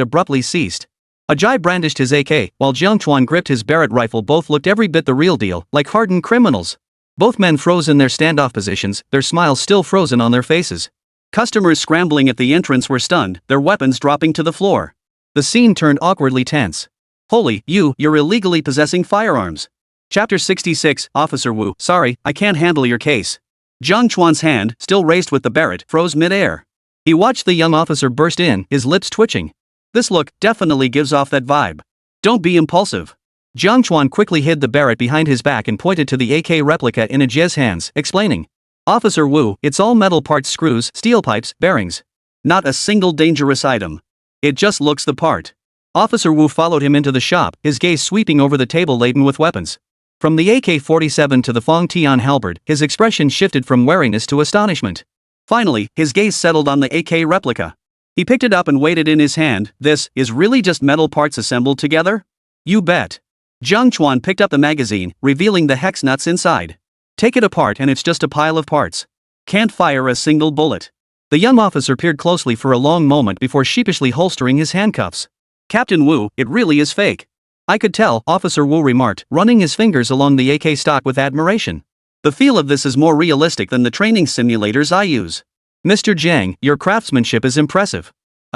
abruptly ceased. Jie brandished his AK, while Jiang Chuan gripped his Barrett rifle. Both looked every bit the real deal, like hardened criminals. Both men froze in their standoff positions, their smiles still frozen on their faces. Customers scrambling at the entrance were stunned, their weapons dropping to the floor. The scene turned awkwardly tense. Holy, you're illegally possessing firearms. Chapter 66, Officer Wu, sorry, I can't handle your case. Jiang Chuan's hand, still raised with the Barrett, froze mid-air. He watched the young officer burst in, his lips twitching. This look definitely gives off that vibe. Don't be impulsive. Jiang Chuan quickly hid the Barrett behind his back and pointed to the AK replica in Jie's hands, explaining. Officer Wu, it's all metal parts, screws, steel pipes, bearings. Not a single dangerous item. It just looks the part. Officer Wu followed him into the shop, his gaze sweeping over the table laden with weapons. From the AK-47 to the Fong Tian halberd, his expression shifted from wariness to astonishment. Finally, his gaze settled on the AK replica. He picked it up and weighed it in his hand. This is really just metal parts assembled together? You bet. Jiang Chuan picked up the magazine, revealing the hex nuts inside. Take it apart and it's just a pile of parts. Can't fire a single bullet. The young officer peered closely for a long moment before sheepishly holstering his handcuffs. Captain Wu, it really is fake. I could tell, Officer Wu remarked, running his fingers along the AK stock with admiration. The feel of this is more realistic than the training simulators I use. Mr. Jiang, your craftsmanship is impressive.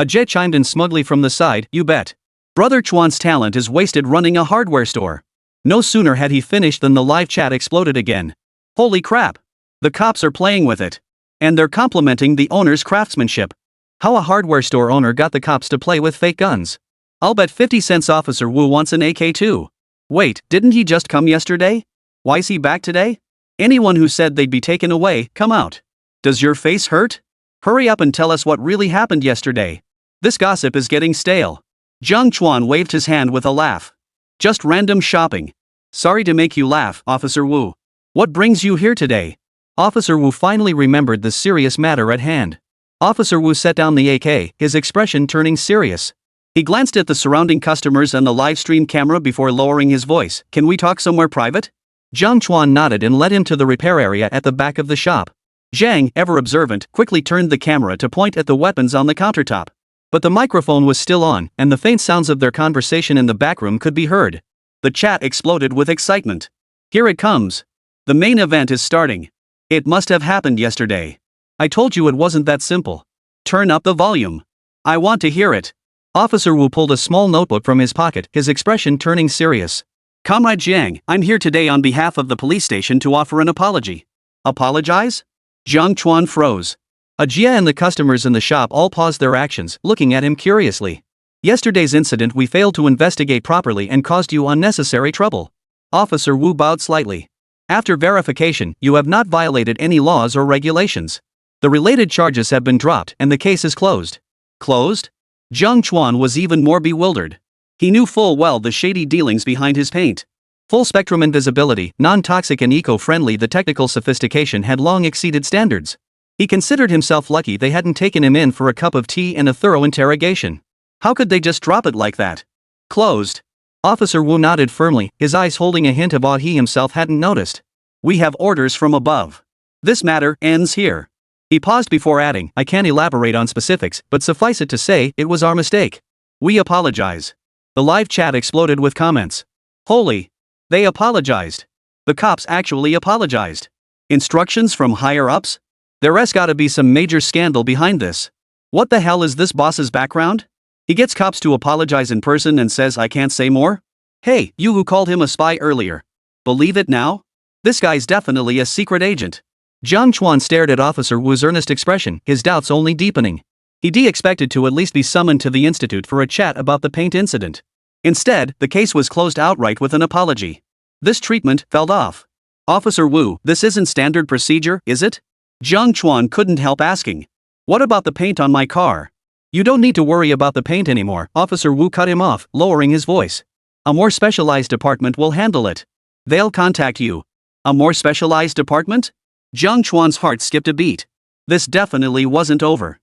Jie chimed in smugly from the side, you bet. Brother Chuan's talent is wasted running a hardware store. No sooner had he finished than the live chat exploded again. Holy crap! The cops are playing with it. And they're complimenting the owner's craftsmanship. How a hardware store owner got the cops to play with fake guns. I'll bet 50 cents Officer Wu wants an AK too. Wait, didn't he just come yesterday? Why's he back today? Anyone who said they'd be taken away, come out. Does your face hurt? Hurry up and tell us what really happened yesterday. This gossip is getting stale. Jiang Chuan waved his hand with a laugh. Just random shopping. Sorry to make you laugh, Officer Wu. What brings you here today? Officer Wu finally remembered the serious matter at hand. Officer Wu set down the AK, his expression turning serious. He glanced at the surrounding customers and the live stream camera before lowering his voice. Can we talk somewhere private? Jiang Chuan nodded and led him to the repair area at the back of the shop. Jiang, ever observant, quickly turned the camera to point at the weapons on the countertop. But the microphone was still on, and the faint sounds of their conversation in the backroom could be heard. The chat exploded with excitement. Here it comes. The main event is starting. It must have happened yesterday. I told you it wasn't that simple. Turn up the volume. I want to hear it. Officer Wu pulled a small notebook from his pocket, his expression turning serious. Comrade Jiang, I'm here today on behalf of the police station to offer an apology. Apologize? Jiang Chuan froze. Jie and the customers in the shop all paused their actions, looking at him curiously. Yesterday's incident, we failed to investigate properly and caused you unnecessary trouble. Officer Wu bowed slightly. After verification, you have not violated any laws or regulations. The related charges have been dropped and the case is closed. Closed? Jiang Chuan was even more bewildered. He knew full well the shady dealings behind his paint. Full spectrum invisibility, non-toxic and eco-friendly, the technical sophistication had long exceeded standards. He considered himself lucky they hadn't taken him in for a cup of tea and a thorough interrogation. How could they just drop it like that? Closed. Officer Wu nodded firmly, his eyes holding a hint of what he himself hadn't noticed. We have orders from above. This matter ends here. He paused before adding, I can't elaborate on specifics, but suffice it to say, it was our mistake. We apologize. The live chat exploded with comments. Holy! They apologized. The cops actually apologized. Instructions from higher-ups? There's gotta be some major scandal behind this. What the hell is this boss's background? He gets cops to apologize in person and says I can't say more? Hey, you who called him a spy earlier. Believe it now? This guy's definitely a secret agent. Jiang Chuan stared at Officer Wu's earnest expression, his doubts only deepening. He'd expected to at least be summoned to the institute for a chat about the paint incident. Instead, the case was closed outright with an apology. This treatment fell off. Officer Wu, this isn't standard procedure, is it? Jiang Chuan couldn't help asking. What about the paint on my car? You don't need to worry about the paint anymore, Officer Wu cut him off, lowering his voice. A more specialized department will handle it. They'll contact you. A more specialized department? Jiang Chuan's heart skipped a beat. This definitely wasn't over.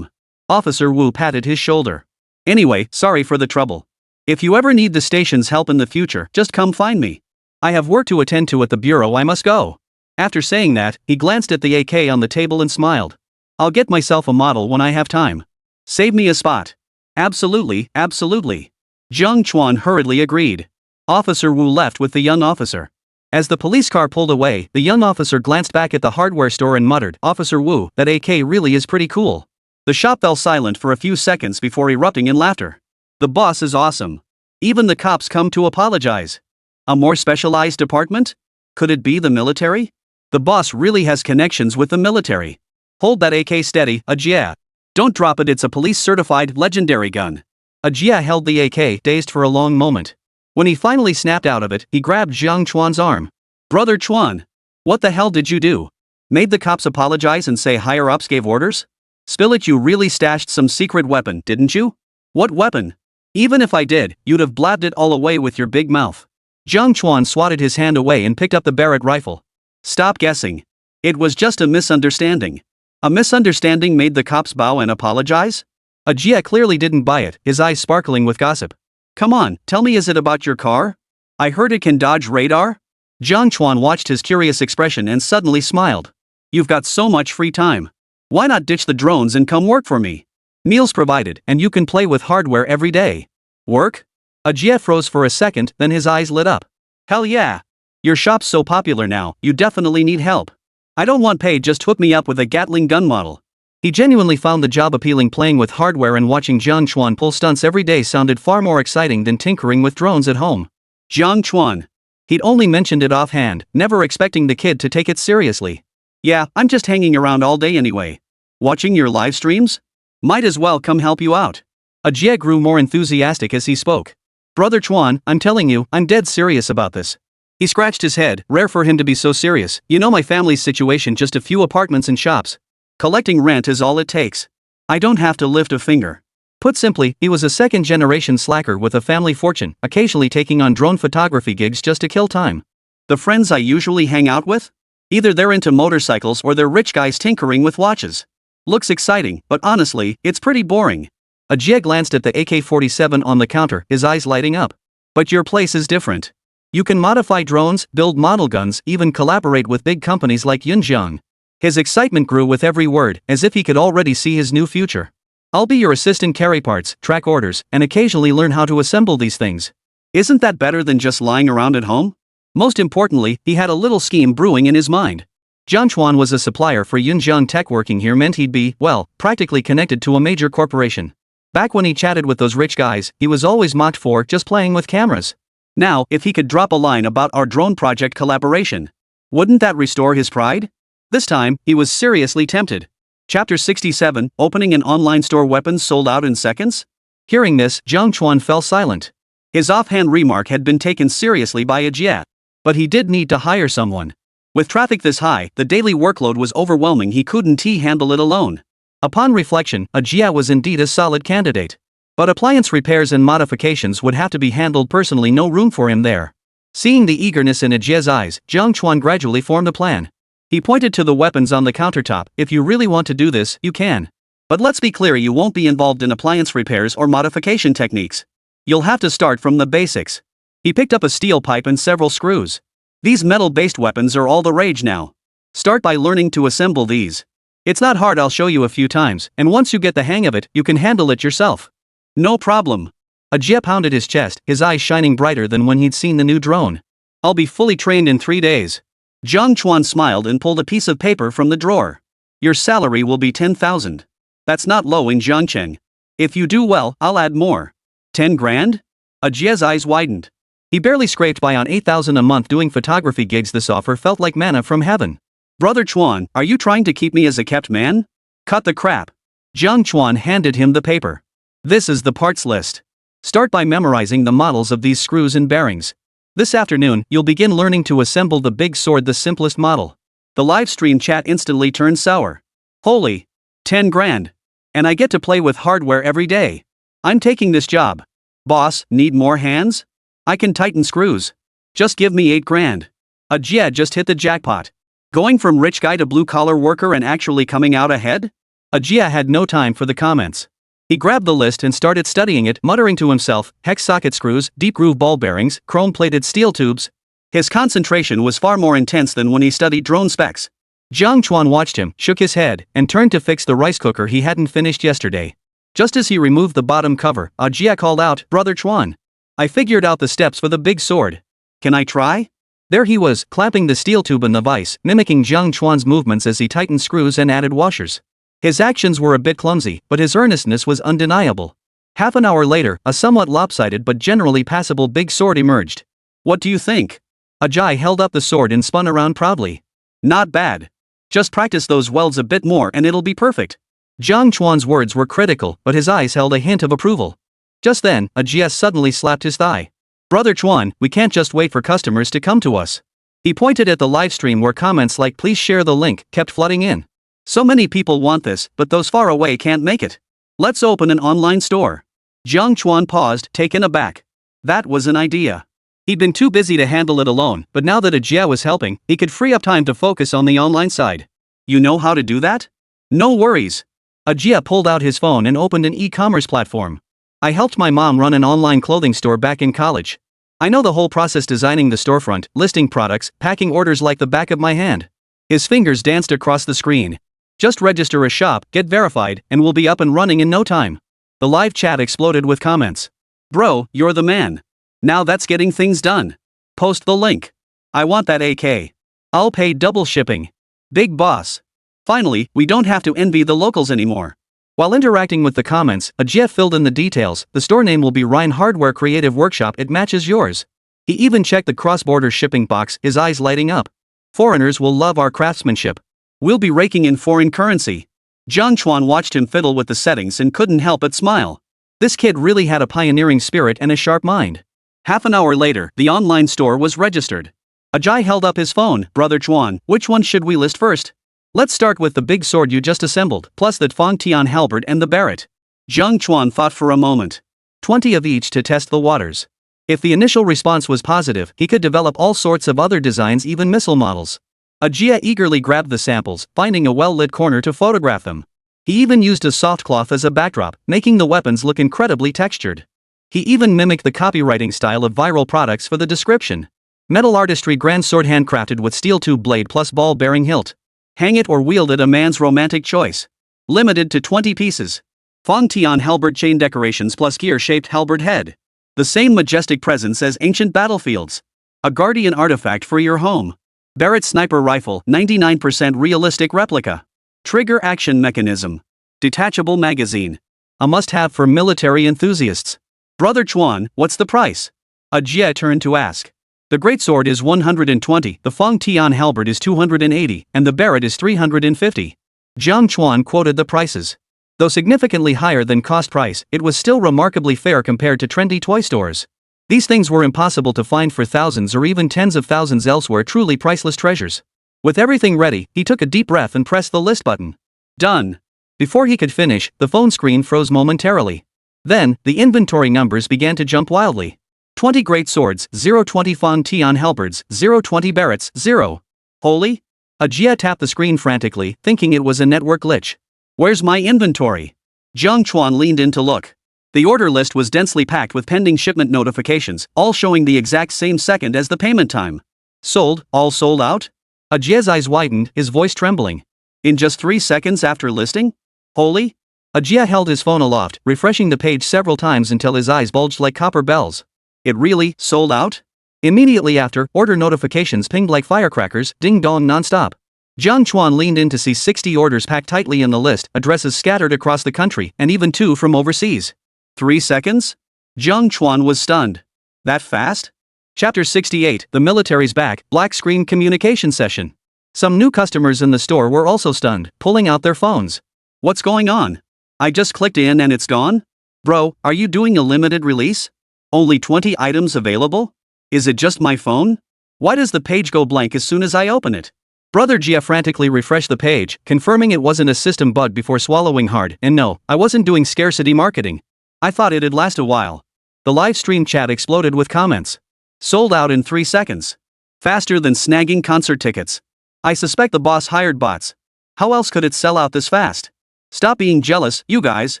Officer Wu patted his shoulder. Anyway, sorry for the trouble. If you ever need the station's help in the future, just come find me. I have work to attend to at the bureau, I must go. After saying that, he glanced at the AK on the table and smiled. I'll get myself a model when I have time. Save me a spot. Absolutely, absolutely. Jiang Chuan hurriedly agreed. Officer Wu left with the young officer. As the police car pulled away, the young officer glanced back at the hardware store and muttered, Officer Wu, that AK really is pretty cool. The shop fell silent for a few seconds before erupting in laughter. The boss is awesome. Even the cops come to apologize. A more specialized department? Could it be the military? The boss really has connections with the military. Hold that AK steady, Ajia. Don't drop it, it's a police-certified legendary gun. Ajia held the AK, dazed for a long moment. When he finally snapped out of it, he grabbed Jiang Chuan's arm. Brother Chuan. What the hell did you do? Made the cops apologize and say higher-ups gave orders? Spill it, you really stashed some secret weapon, didn't you? What weapon? Even if I did, you'd have blabbed it all away with your big mouth. Jiang Chuan swatted his hand away and picked up the Barrett rifle. Stop guessing. It was just a misunderstanding. A misunderstanding made the cops bow and apologize? Ajia clearly didn't buy it, his eyes sparkling with gossip. Come on, tell me, is it about your car? I heard it can dodge radar? Jiang Chuan watched his curious expression and suddenly smiled. You've got so much free time. Why not ditch the drones and come work for me? Meals provided, and you can play with hardware every day. Work? Ajia froze for a second, then his eyes lit up. Hell yeah. Your shop's so popular now, you definitely need help. I don't want pay, just hook me up with a Gatling gun model. He genuinely found the job appealing. Playing with hardware and watching Jiang Chuan pull stunts every day sounded far more exciting than tinkering with drones at home. Jiang Chuan. He'd only mentioned it offhand, never expecting the kid to take it seriously. Yeah, I'm just hanging around all day anyway. Watching your live streams? Might as well come help you out. Ajia grew more enthusiastic as he spoke. Brother Chuan, I'm telling you, I'm dead serious about this. He scratched his head, rare for him to be so serious. You know my family's situation, just a few apartments and shops. Collecting rent is all it takes. I don't have to lift a finger. Put simply, he was a second-generation slacker with a family fortune, occasionally taking on drone photography gigs just to kill time. The friends I usually hang out with? Either they're into motorcycles or they're rich guys tinkering with watches. Looks exciting, but honestly, it's pretty boring. Ajia glanced at the AK-47 on the counter, his eyes lighting up. But your place is different. You can modify drones, build model guns, even collaborate with big companies like Yunjiang. His excitement grew with every word, as if he could already see his new future. I'll be your assistant, carry parts, track orders, and occasionally learn how to assemble these things. Isn't that better than just lying around at home? Most importantly, he had a little scheme brewing in his mind. Jiang Chuan was a supplier for Yunjiang Tech. Working here meant he'd be, well, practically connected to a major corporation. Back when he chatted with those rich guys, he was always mocked for just playing with cameras. Now, if he could drop a line about our drone project collaboration, wouldn't that restore his pride? This time, he was seriously tempted. Chapter 67, Opening an Online Store. Weapons sold out in seconds? Hearing this, Jiang Chuan fell silent. His offhand remark had been taken seriously by Ajia. But he did need to hire someone. With traffic this high, the daily workload was overwhelming. He couldn't handle it alone. Upon reflection, Ajia was indeed a solid candidate. But appliance repairs and modifications would have to be handled personally, no room for him there. Seeing the eagerness in Ajia's eyes, Jiang Chuan gradually formed a plan. He pointed to the weapons on the countertop. If you really want to do this, you can. But let's be clear, you won't be involved in appliance repairs or modification techniques. You'll have to start from the basics. He picked up a steel pipe and several screws. These metal-based weapons are all the rage now. Start by learning to assemble these. It's not hard, I'll show you a few times, and once you get the hang of it, you can handle it yourself. No problem. Ajia pounded his chest, his eyes shining brighter than when he'd seen the new drone. I'll be fully trained in 3 days. Jiang Chuan smiled and pulled a piece of paper from the drawer. Your salary will be 10,000. That's not low in Jiangcheng. If you do well, I'll add more. 10 grand? Ajie's eyes widened. He barely scraped by on 8,000 a month doing photography gigs. This offer felt like manna from heaven. Brother Chuan, are you trying to keep me as a kept man? Cut the crap. Jiang Chuan handed him the paper. This is the parts list. Start by memorizing the models of these screws and bearings. This afternoon, you'll begin learning to assemble the big sword, the simplest model. The live stream chat instantly turned sour. Holy. 10 grand. And I get to play with hardware every day. I'm taking this job. Boss, need more hands? I can tighten screws. Just give me 8 grand. Ajie just hit the jackpot. Going from rich guy to blue-collar worker and actually coming out ahead? Ajie had no time for the comments. He grabbed the list and started studying it, muttering to himself, hex socket screws, deep groove ball bearings, chrome-plated steel tubes. His concentration was far more intense than when he studied drone specs. Jiang Chuan watched him, shook his head, and turned to fix the rice cooker he hadn't finished yesterday. Just as he removed the bottom cover, Ajie called out, Brother Chuan. I figured out the steps for the big sword. Can I try? There he was, clamping the steel tube in the vise, mimicking Jiang Chuan's movements as he tightened screws and added washers. His actions were a bit clumsy, but his earnestness was undeniable. Half an hour later, a somewhat lopsided but generally passable big sword emerged. What do you think? Ajie held up the sword and spun around proudly. Not bad. Just practice those welds a bit more and it'll be perfect. Jiang Chuan's words were critical, but his eyes held a hint of approval. Just then, Ajie suddenly slapped his thigh. Brother Chuan, we can't just wait for customers to come to us. He pointed at the live stream where comments like please share the link kept flooding in. So many people want this, but those far away can't make it. Let's open an online store. Jiang Chuan paused, taken aback. That was an idea. He'd been too busy to handle it alone, but now that Ajie was helping, he could free up time to focus on the online side. You know how to do that? No worries. Ajie pulled out his phone and opened an e-commerce platform. I helped my mom run an online clothing store back in college. I know the whole process, designing the storefront, listing products, packing orders like the back of my hand. His fingers danced across the screen. Just register a shop, get verified, and we'll be up and running in no time. The live chat exploded with comments. Bro, you're the man. Now that's getting things done. Post the link. I want that AK. I'll pay double shipping. Big boss. Finally, we don't have to envy the locals anymore. While interacting with the comments, Ajie filled in the details. The store name will be Rhine Hardware Creative Workshop. It matches yours. He even checked the cross-border shipping box, his eyes lighting up. Foreigners will love our craftsmanship. We'll be raking in foreign currency. Jiang Chuan watched him fiddle with the settings and couldn't help but smile. This kid really had a pioneering spirit and a sharp mind. Half an hour later, the online store was registered. Ajie held up his phone. Brother Chuan, which one should we list first? Let's start with the big sword you just assembled, plus that Fong Tian halberd and the barret. Jiang Chuan thought for a moment. 20 of each to test the waters. If the initial response was positive, he could develop all sorts of other designs, even missile models. Ajie eagerly grabbed the samples, finding a well-lit corner to photograph them. He even used a soft cloth as a backdrop, making the weapons look incredibly textured. He even mimicked the copywriting style of viral products for the description. Metal artistry, grand sword handcrafted with steel tube blade plus ball bearing hilt. Hang it or wield it, a man's romantic choice. Limited to 20 pieces. Fong Tian halberd chain decorations plus gear-shaped halberd head. The same majestic presence as ancient battlefields. A guardian artifact for your home. Barrett sniper rifle, 99% realistic replica. Trigger action mechanism. Detachable magazine. A must-have for military enthusiasts. Brother Chuan, what's the price? Ajie turned to ask. The greatsword is 120, the Fong Tian halberd is 280, and the barret is 350. Jiang Chuan quoted the prices. Though significantly higher than cost price, it was still remarkably fair compared to trendy toy stores. These things were impossible to find for thousands or even tens of thousands elsewhere, truly priceless treasures. With everything ready, he took a deep breath and pressed the list button. Done. Before he could finish, the phone screen froze momentarily. Then, the inventory numbers began to jump wildly. 20 great swords, 020 Fong Tian halberds, 020 barrets, 0. Holy? Ajie tapped the screen frantically, thinking it was a network glitch. Where's my inventory? Jiang Chuan leaned in to look. The order list was densely packed with pending shipment notifications, all showing the exact same second as the payment time. Sold, all sold out? Ajie's eyes widened, his voice trembling. In just 3 seconds after listing? Holy? Ajie held his phone aloft, refreshing the page several times until his eyes bulged like copper bells. It really sold out? Immediately after, order notifications pinged like firecrackers, ding-dong non-stop. Jiang Chuan leaned in to see 60 orders packed tightly in the list, addresses scattered across the country, and even 2 from overseas. 3 seconds? Jiang Chuan was stunned. That fast? Chapter 68, The Military's Back, Black Screen Communication Session. Some new customers in the store were also stunned, pulling out their phones. What's going on? I just clicked in and it's gone? Bro, are you doing a limited release? Only 20 items available? Is it just my phone? Why does the page go blank as soon as I open it? Brother Jia frantically refreshed the page, confirming it wasn't a system bug before swallowing hard, and no, I wasn't doing scarcity marketing. I thought it'd last a while. The live stream chat exploded with comments. Sold out in 3 seconds. Faster than snagging concert tickets. I suspect the boss hired bots. How else could it sell out this fast? Stop being jealous, you guys.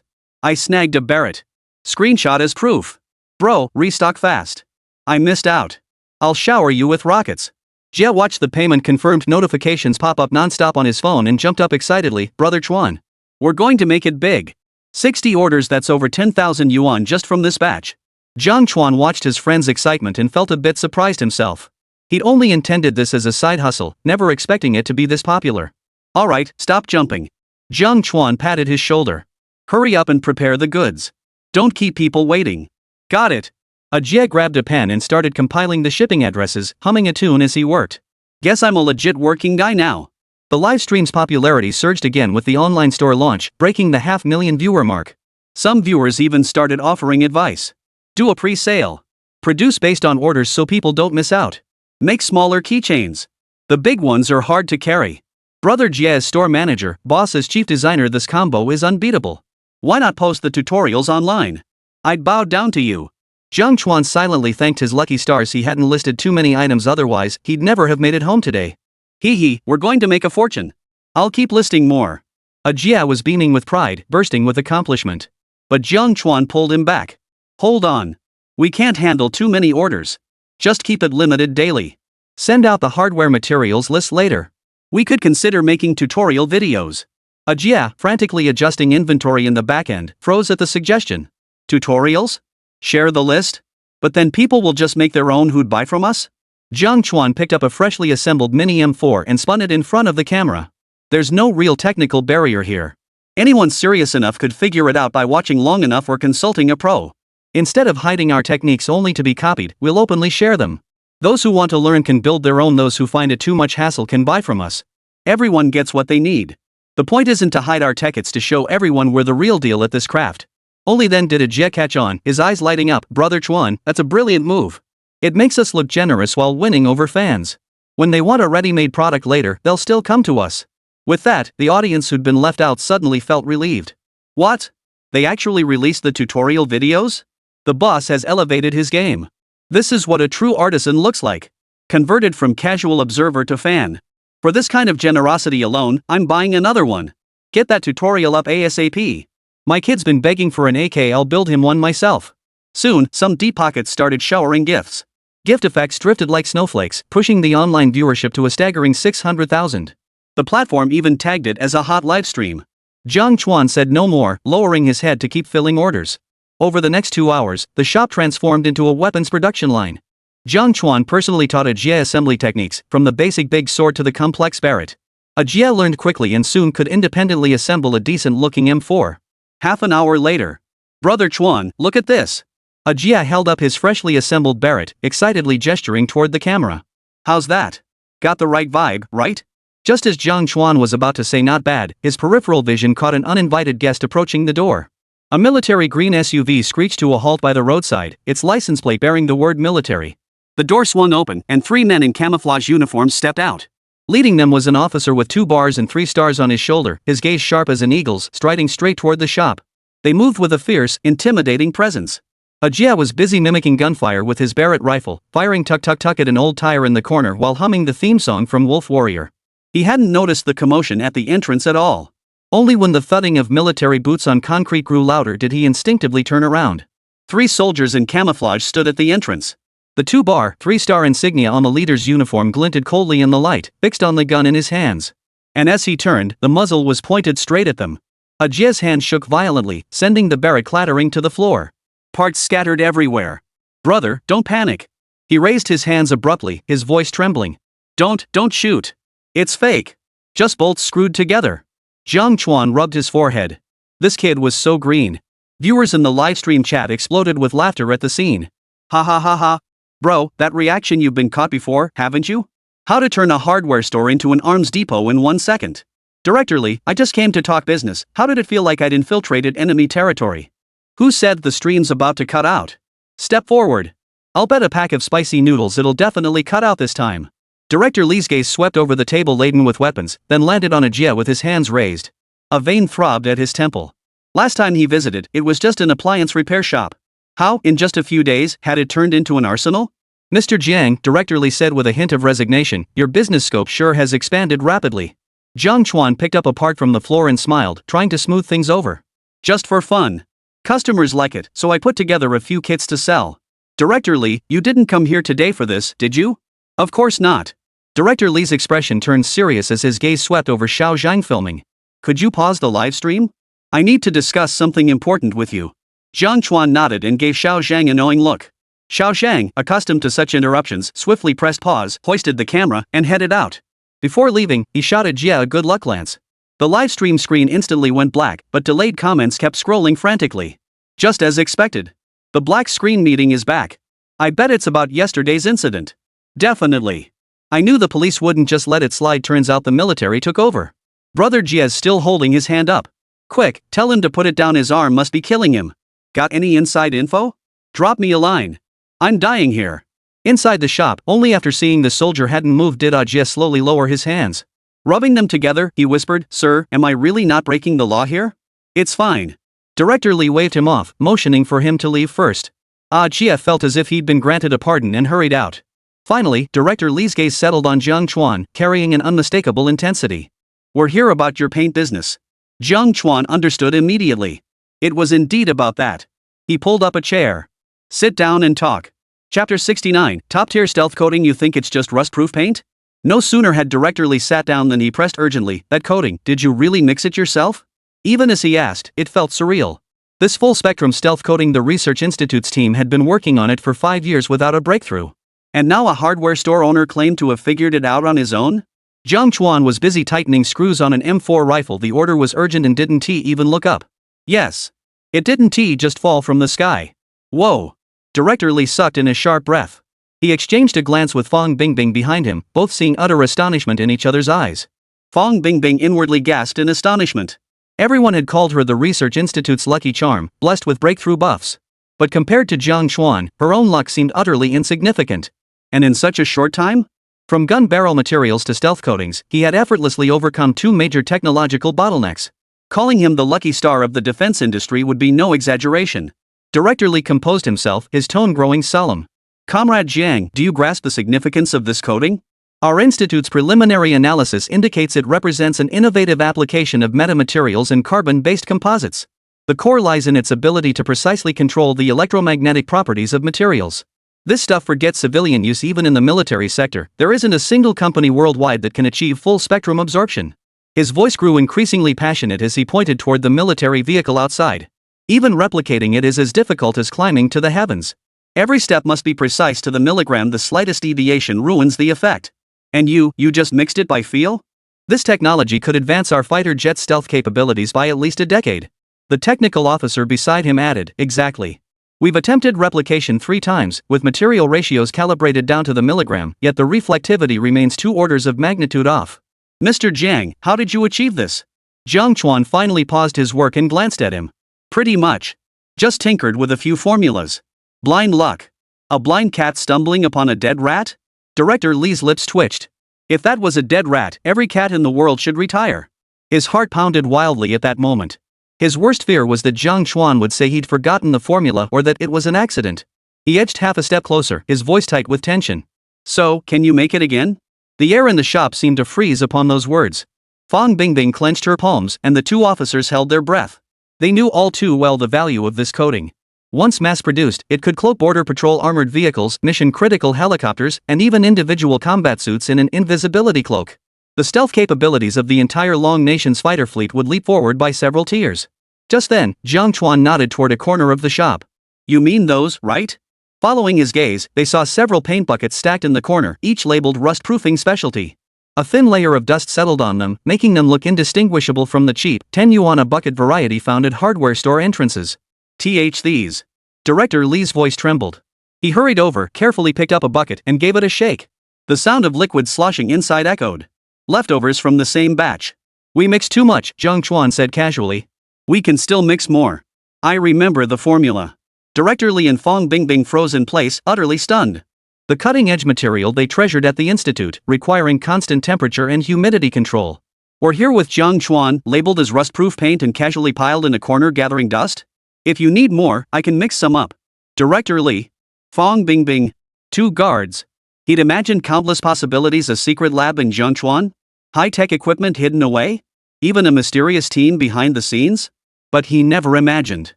I snagged a Barrett. Screenshot as proof. Bro, restock fast. I missed out. I'll shower you with rockets. Jia watched the payment confirmed notifications pop up non-stop on his phone and jumped up excitedly. Brother Chuan. We're going to make it big. 60 orders, that's over 10,000 yuan just from this batch. Jiang Chuan watched his friend's excitement and felt a bit surprised himself. He'd only intended this as a side hustle, never expecting it to be this popular. Alright, stop jumping. Jiang Chuan patted his shoulder. Hurry up and prepare the goods. Don't keep people waiting. Got it. Jia grabbed a pen and started compiling the shipping addresses, humming a tune as he worked. Guess I'm a legit working guy now. The live stream's popularity surged again with the online store launch, breaking the 500,000 viewer mark. Some viewers even started offering advice. Do a pre-sale. Produce based on orders so people don't miss out. Make smaller keychains. The big ones are hard to carry. Brother Jia as store manager, boss as chief designer, this combo is unbeatable. Why not post the tutorials online? I'd bow down to you. Jiang Chuan silently thanked his lucky stars he hadn't listed too many items, otherwise he'd never have made it home today. Hee, we're going to make a fortune. I'll keep listing more. Jia was beaming with pride, bursting with accomplishment. But Jiang Chuan pulled him back. Hold on. We can't handle too many orders. Just keep it limited daily. Send out the hardware materials list later. We could consider making tutorial videos. Jia, frantically adjusting inventory in the backend, froze at the suggestion. Tutorials? Share the list? But then people will just make their own who'd buy from us? Jiang Chuan picked up a freshly assembled mini M4 and spun it in front of the camera. There's no real technical barrier here. Anyone serious enough could figure it out by watching long enough or consulting a pro. Instead of hiding our techniques only to be copied, we'll openly share them. Those who want to learn can build their own, those who find it too much hassle can buy from us. Everyone gets what they need. The point isn't to hide our tech, it's to show everyone we're the real deal at this craft. Only then did Jia catch on, his eyes lighting up. Brother Chuan, that's a brilliant move. It makes us look generous while winning over fans. When they want a ready-made product later, they'll still come to us. With that, the audience who'd been left out suddenly felt relieved. What? They actually released the tutorial videos? The boss has elevated his game. This is what a true artisan looks like. Converted from casual observer to fan. For this kind of generosity alone, I'm buying another one. Get that tutorial up ASAP. My kid's been begging for an AK, I'll build him one myself. Soon, some deep pockets started showering gifts. Gift effects drifted like snowflakes, pushing the online viewership to a staggering 600,000. The platform even tagged it as a hot livestream. Jiang Chuan said no more, lowering his head to keep filling orders. Over the next 2 hours, the shop transformed into a weapons production line. Jiang Chuan personally taught Jia assembly techniques, from the basic big sword to the complex Barrett. Jia learned quickly and soon could independently assemble a decent-looking M4. Half an hour later. Brother Chuan, look at this. Jia held up his freshly assembled Barrett, excitedly gesturing toward the camera. How's that? Got the right vibe, right? Just as Jiang Chuan was about to say not bad, his peripheral vision caught an uninvited guest approaching the door. A military green SUV screeched to a halt by the roadside, its license plate bearing the word military. The door swung open, and 3 men in camouflage uniforms stepped out. Leading them was an officer with 2 bars and 3 stars on his shoulder, his gaze sharp as an eagle's, striding straight toward the shop. They moved with a fierce, intimidating presence. Jia was busy mimicking gunfire with his Barrett rifle, firing tuck-tuck-tuck at an old tire in the corner while humming the theme song from Wolf Warrior. He hadn't noticed the commotion at the entrance at all. Only when the thudding of military boots on concrete grew louder did he instinctively turn around. 3 soldiers in camouflage stood at the entrance. The 2-bar, 3-star insignia on the leader's uniform glinted coldly in the light, fixed on the gun in his hands. And as he turned, the muzzle was pointed straight at them. Jia's hand shook violently, sending the Barrett clattering to the floor. Parts scattered everywhere. Brother, don't panic. He raised his hands abruptly, his voice trembling. Don't shoot. It's fake. Just bolts screwed together. Jiang Chuan rubbed his forehead. This kid was so green. Viewers in the livestream chat exploded with laughter at the scene. Ha ha ha ha. Bro, that reaction you've been caught before, haven't you? How to turn a hardware store into an arms depot in 1 second. Director Lee, I just came to talk business. How did it feel like I'd infiltrated enemy territory? Who said the stream's about to cut out? Step forward. I'll bet a pack of spicy noodles it'll definitely cut out this time. Director Lee's gaze swept over the table laden with weapons, then landed on Jia with his hands raised. A vein throbbed at his temple. Last time he visited, it was just an appliance repair shop. How, in just a few days, had it turned into an arsenal? Mr. Jiang, Director Lee said with a hint of resignation, your business scope sure has expanded rapidly. Jiang Chuan picked up a part from the floor and smiled, trying to smooth things over. Just for fun. Customers like it, so I put together a few kits to sell. Director Lee, you didn't come here today for this, did you? Of course not. Director Lee's expression turned serious as his gaze swept over Xiao Zhang filming. Could you pause the live stream? I need to discuss something important with you. Jiang Chuan nodded and gave Xiao Zhang a knowing look. Xiao Zhang, accustomed to such interruptions, swiftly pressed pause, hoisted the camera, and headed out. Before leaving, he shot at Jia a good luck glance. The live stream screen instantly went black, but delayed comments kept scrolling frantically. Just as expected. The black screen meeting is back. I bet it's about yesterday's incident. Definitely. I knew the police wouldn't just let it slide, turns out the military took over. Brother Jia's still holding his hand up. Quick, tell him to put it down, his arm must be killing him. Got any inside info? Drop me a line. I'm dying here. Inside the shop, only after seeing the soldier hadn't moved did Jia slowly lower his hands. Rubbing them together, he whispered, Sir, am I really not breaking the law here? It's fine. Director Lee waved him off, motioning for him to leave first. Jia felt as if he'd been granted a pardon and hurried out. Finally, Director Lee's gaze settled on Jiang Chuan, carrying an unmistakable intensity. We're here about your paint business. Jiang Chuan understood immediately. It was indeed about that. He pulled up a chair. Sit down and talk. Chapter 69, Top-tier stealth coating. You think it's just rust-proof paint? No sooner had Director Lee sat down than he pressed urgently, that coating, did you really mix it yourself? Even as he asked, it felt surreal. This full-spectrum stealth coating, the Research Institute's team had been working on it for 5 years without a breakthrough. And now a hardware store owner claimed to have figured it out on his own? Jiang Chuan was busy tightening screws on an M4 rifle. The order was urgent, and didn't he even look up? Yes. It didn't he just fall from the sky? Whoa. Director Lee sucked in a sharp breath. He exchanged a glance with Fong Bingbing behind him, both seeing utter astonishment in each other's eyes. Fong Bingbing inwardly gasped in astonishment. Everyone had called her the Research Institute's lucky charm, blessed with breakthrough buffs. But compared to Jiang Chuan, her own luck seemed utterly insignificant. And in such a short time? From gun barrel materials to stealth coatings, he had effortlessly overcome 2 major technological bottlenecks. Calling him the lucky star of the defense industry would be no exaggeration. Director Lee composed himself, his tone growing solemn. Comrade Jiang, do you grasp the significance of this coating? Our institute's preliminary analysis indicates it represents an innovative application of metamaterials and carbon-based composites. The core lies in its ability to precisely control the electromagnetic properties of materials. This stuff forgets civilian use. Even in the military sector, there isn't a single company worldwide that can achieve full-spectrum absorption. His voice grew increasingly passionate as he pointed toward the military vehicle outside. Even replicating it is as difficult as climbing to the heavens. Every step must be precise to the milligram. The slightest deviation ruins the effect. And you just mixed it by feel? This technology could advance our fighter jet stealth capabilities by at least a decade. The technical officer beside him added, exactly. We've attempted replication 3 times, with material ratios calibrated down to the milligram, yet the reflectivity remains 2 orders of magnitude off. Mr. Jiang, how did you achieve this? Jiang Chuan finally paused his work and glanced at him. Pretty much. Just tinkered with a few formulas. Blind luck. A blind cat stumbling upon a dead rat? Director Lee's lips twitched. If that was a dead rat, every cat in the world should retire. His heart pounded wildly at that moment. His worst fear was that Jiang Chuan would say he'd forgotten the formula or that it was an accident. He edged half a step closer, his voice tight with tension. So, can you make it again? The air in the shop seemed to freeze upon those words. Fong Bingbing clenched her palms, and the 2 officers held their breath. They knew all too well the value of this coating. Once mass-produced, it could cloak border patrol armored vehicles, mission-critical helicopters, and even individual combat suits in an invisibility cloak. The stealth capabilities of the entire Long Nation's fighter fleet would leap forward by several tiers. Just then, Jiang Chuan nodded toward a corner of the shop. You mean those, right? Following his gaze, they saw several paint buckets stacked in the corner, each labeled rust-proofing specialty. A thin layer of dust settled on them, making them look indistinguishable from the cheap, 10 yuan a bucket variety found at hardware store entrances. These. Director Li's voice trembled. He hurried over, carefully picked up a bucket, and gave it a shake. The sound of liquid sloshing inside echoed. Leftovers from the same batch. We mixed too much, Jiang Chuan said casually. We can still mix more. I remember the formula. Director Li and Fong Bingbing froze in place, utterly stunned. The cutting-edge material they treasured at the institute, requiring constant temperature and humidity control, were here with Jiang Chuan, labeled as rust-proof paint and casually piled in a corner gathering dust? If you need more, I can mix some up. Director Li. Fong Bingbing. 2 guards. He'd imagined countless possibilities: a secret lab in Jiang Chuan, high-tech equipment hidden away, even a mysterious team behind the scenes. But he never imagined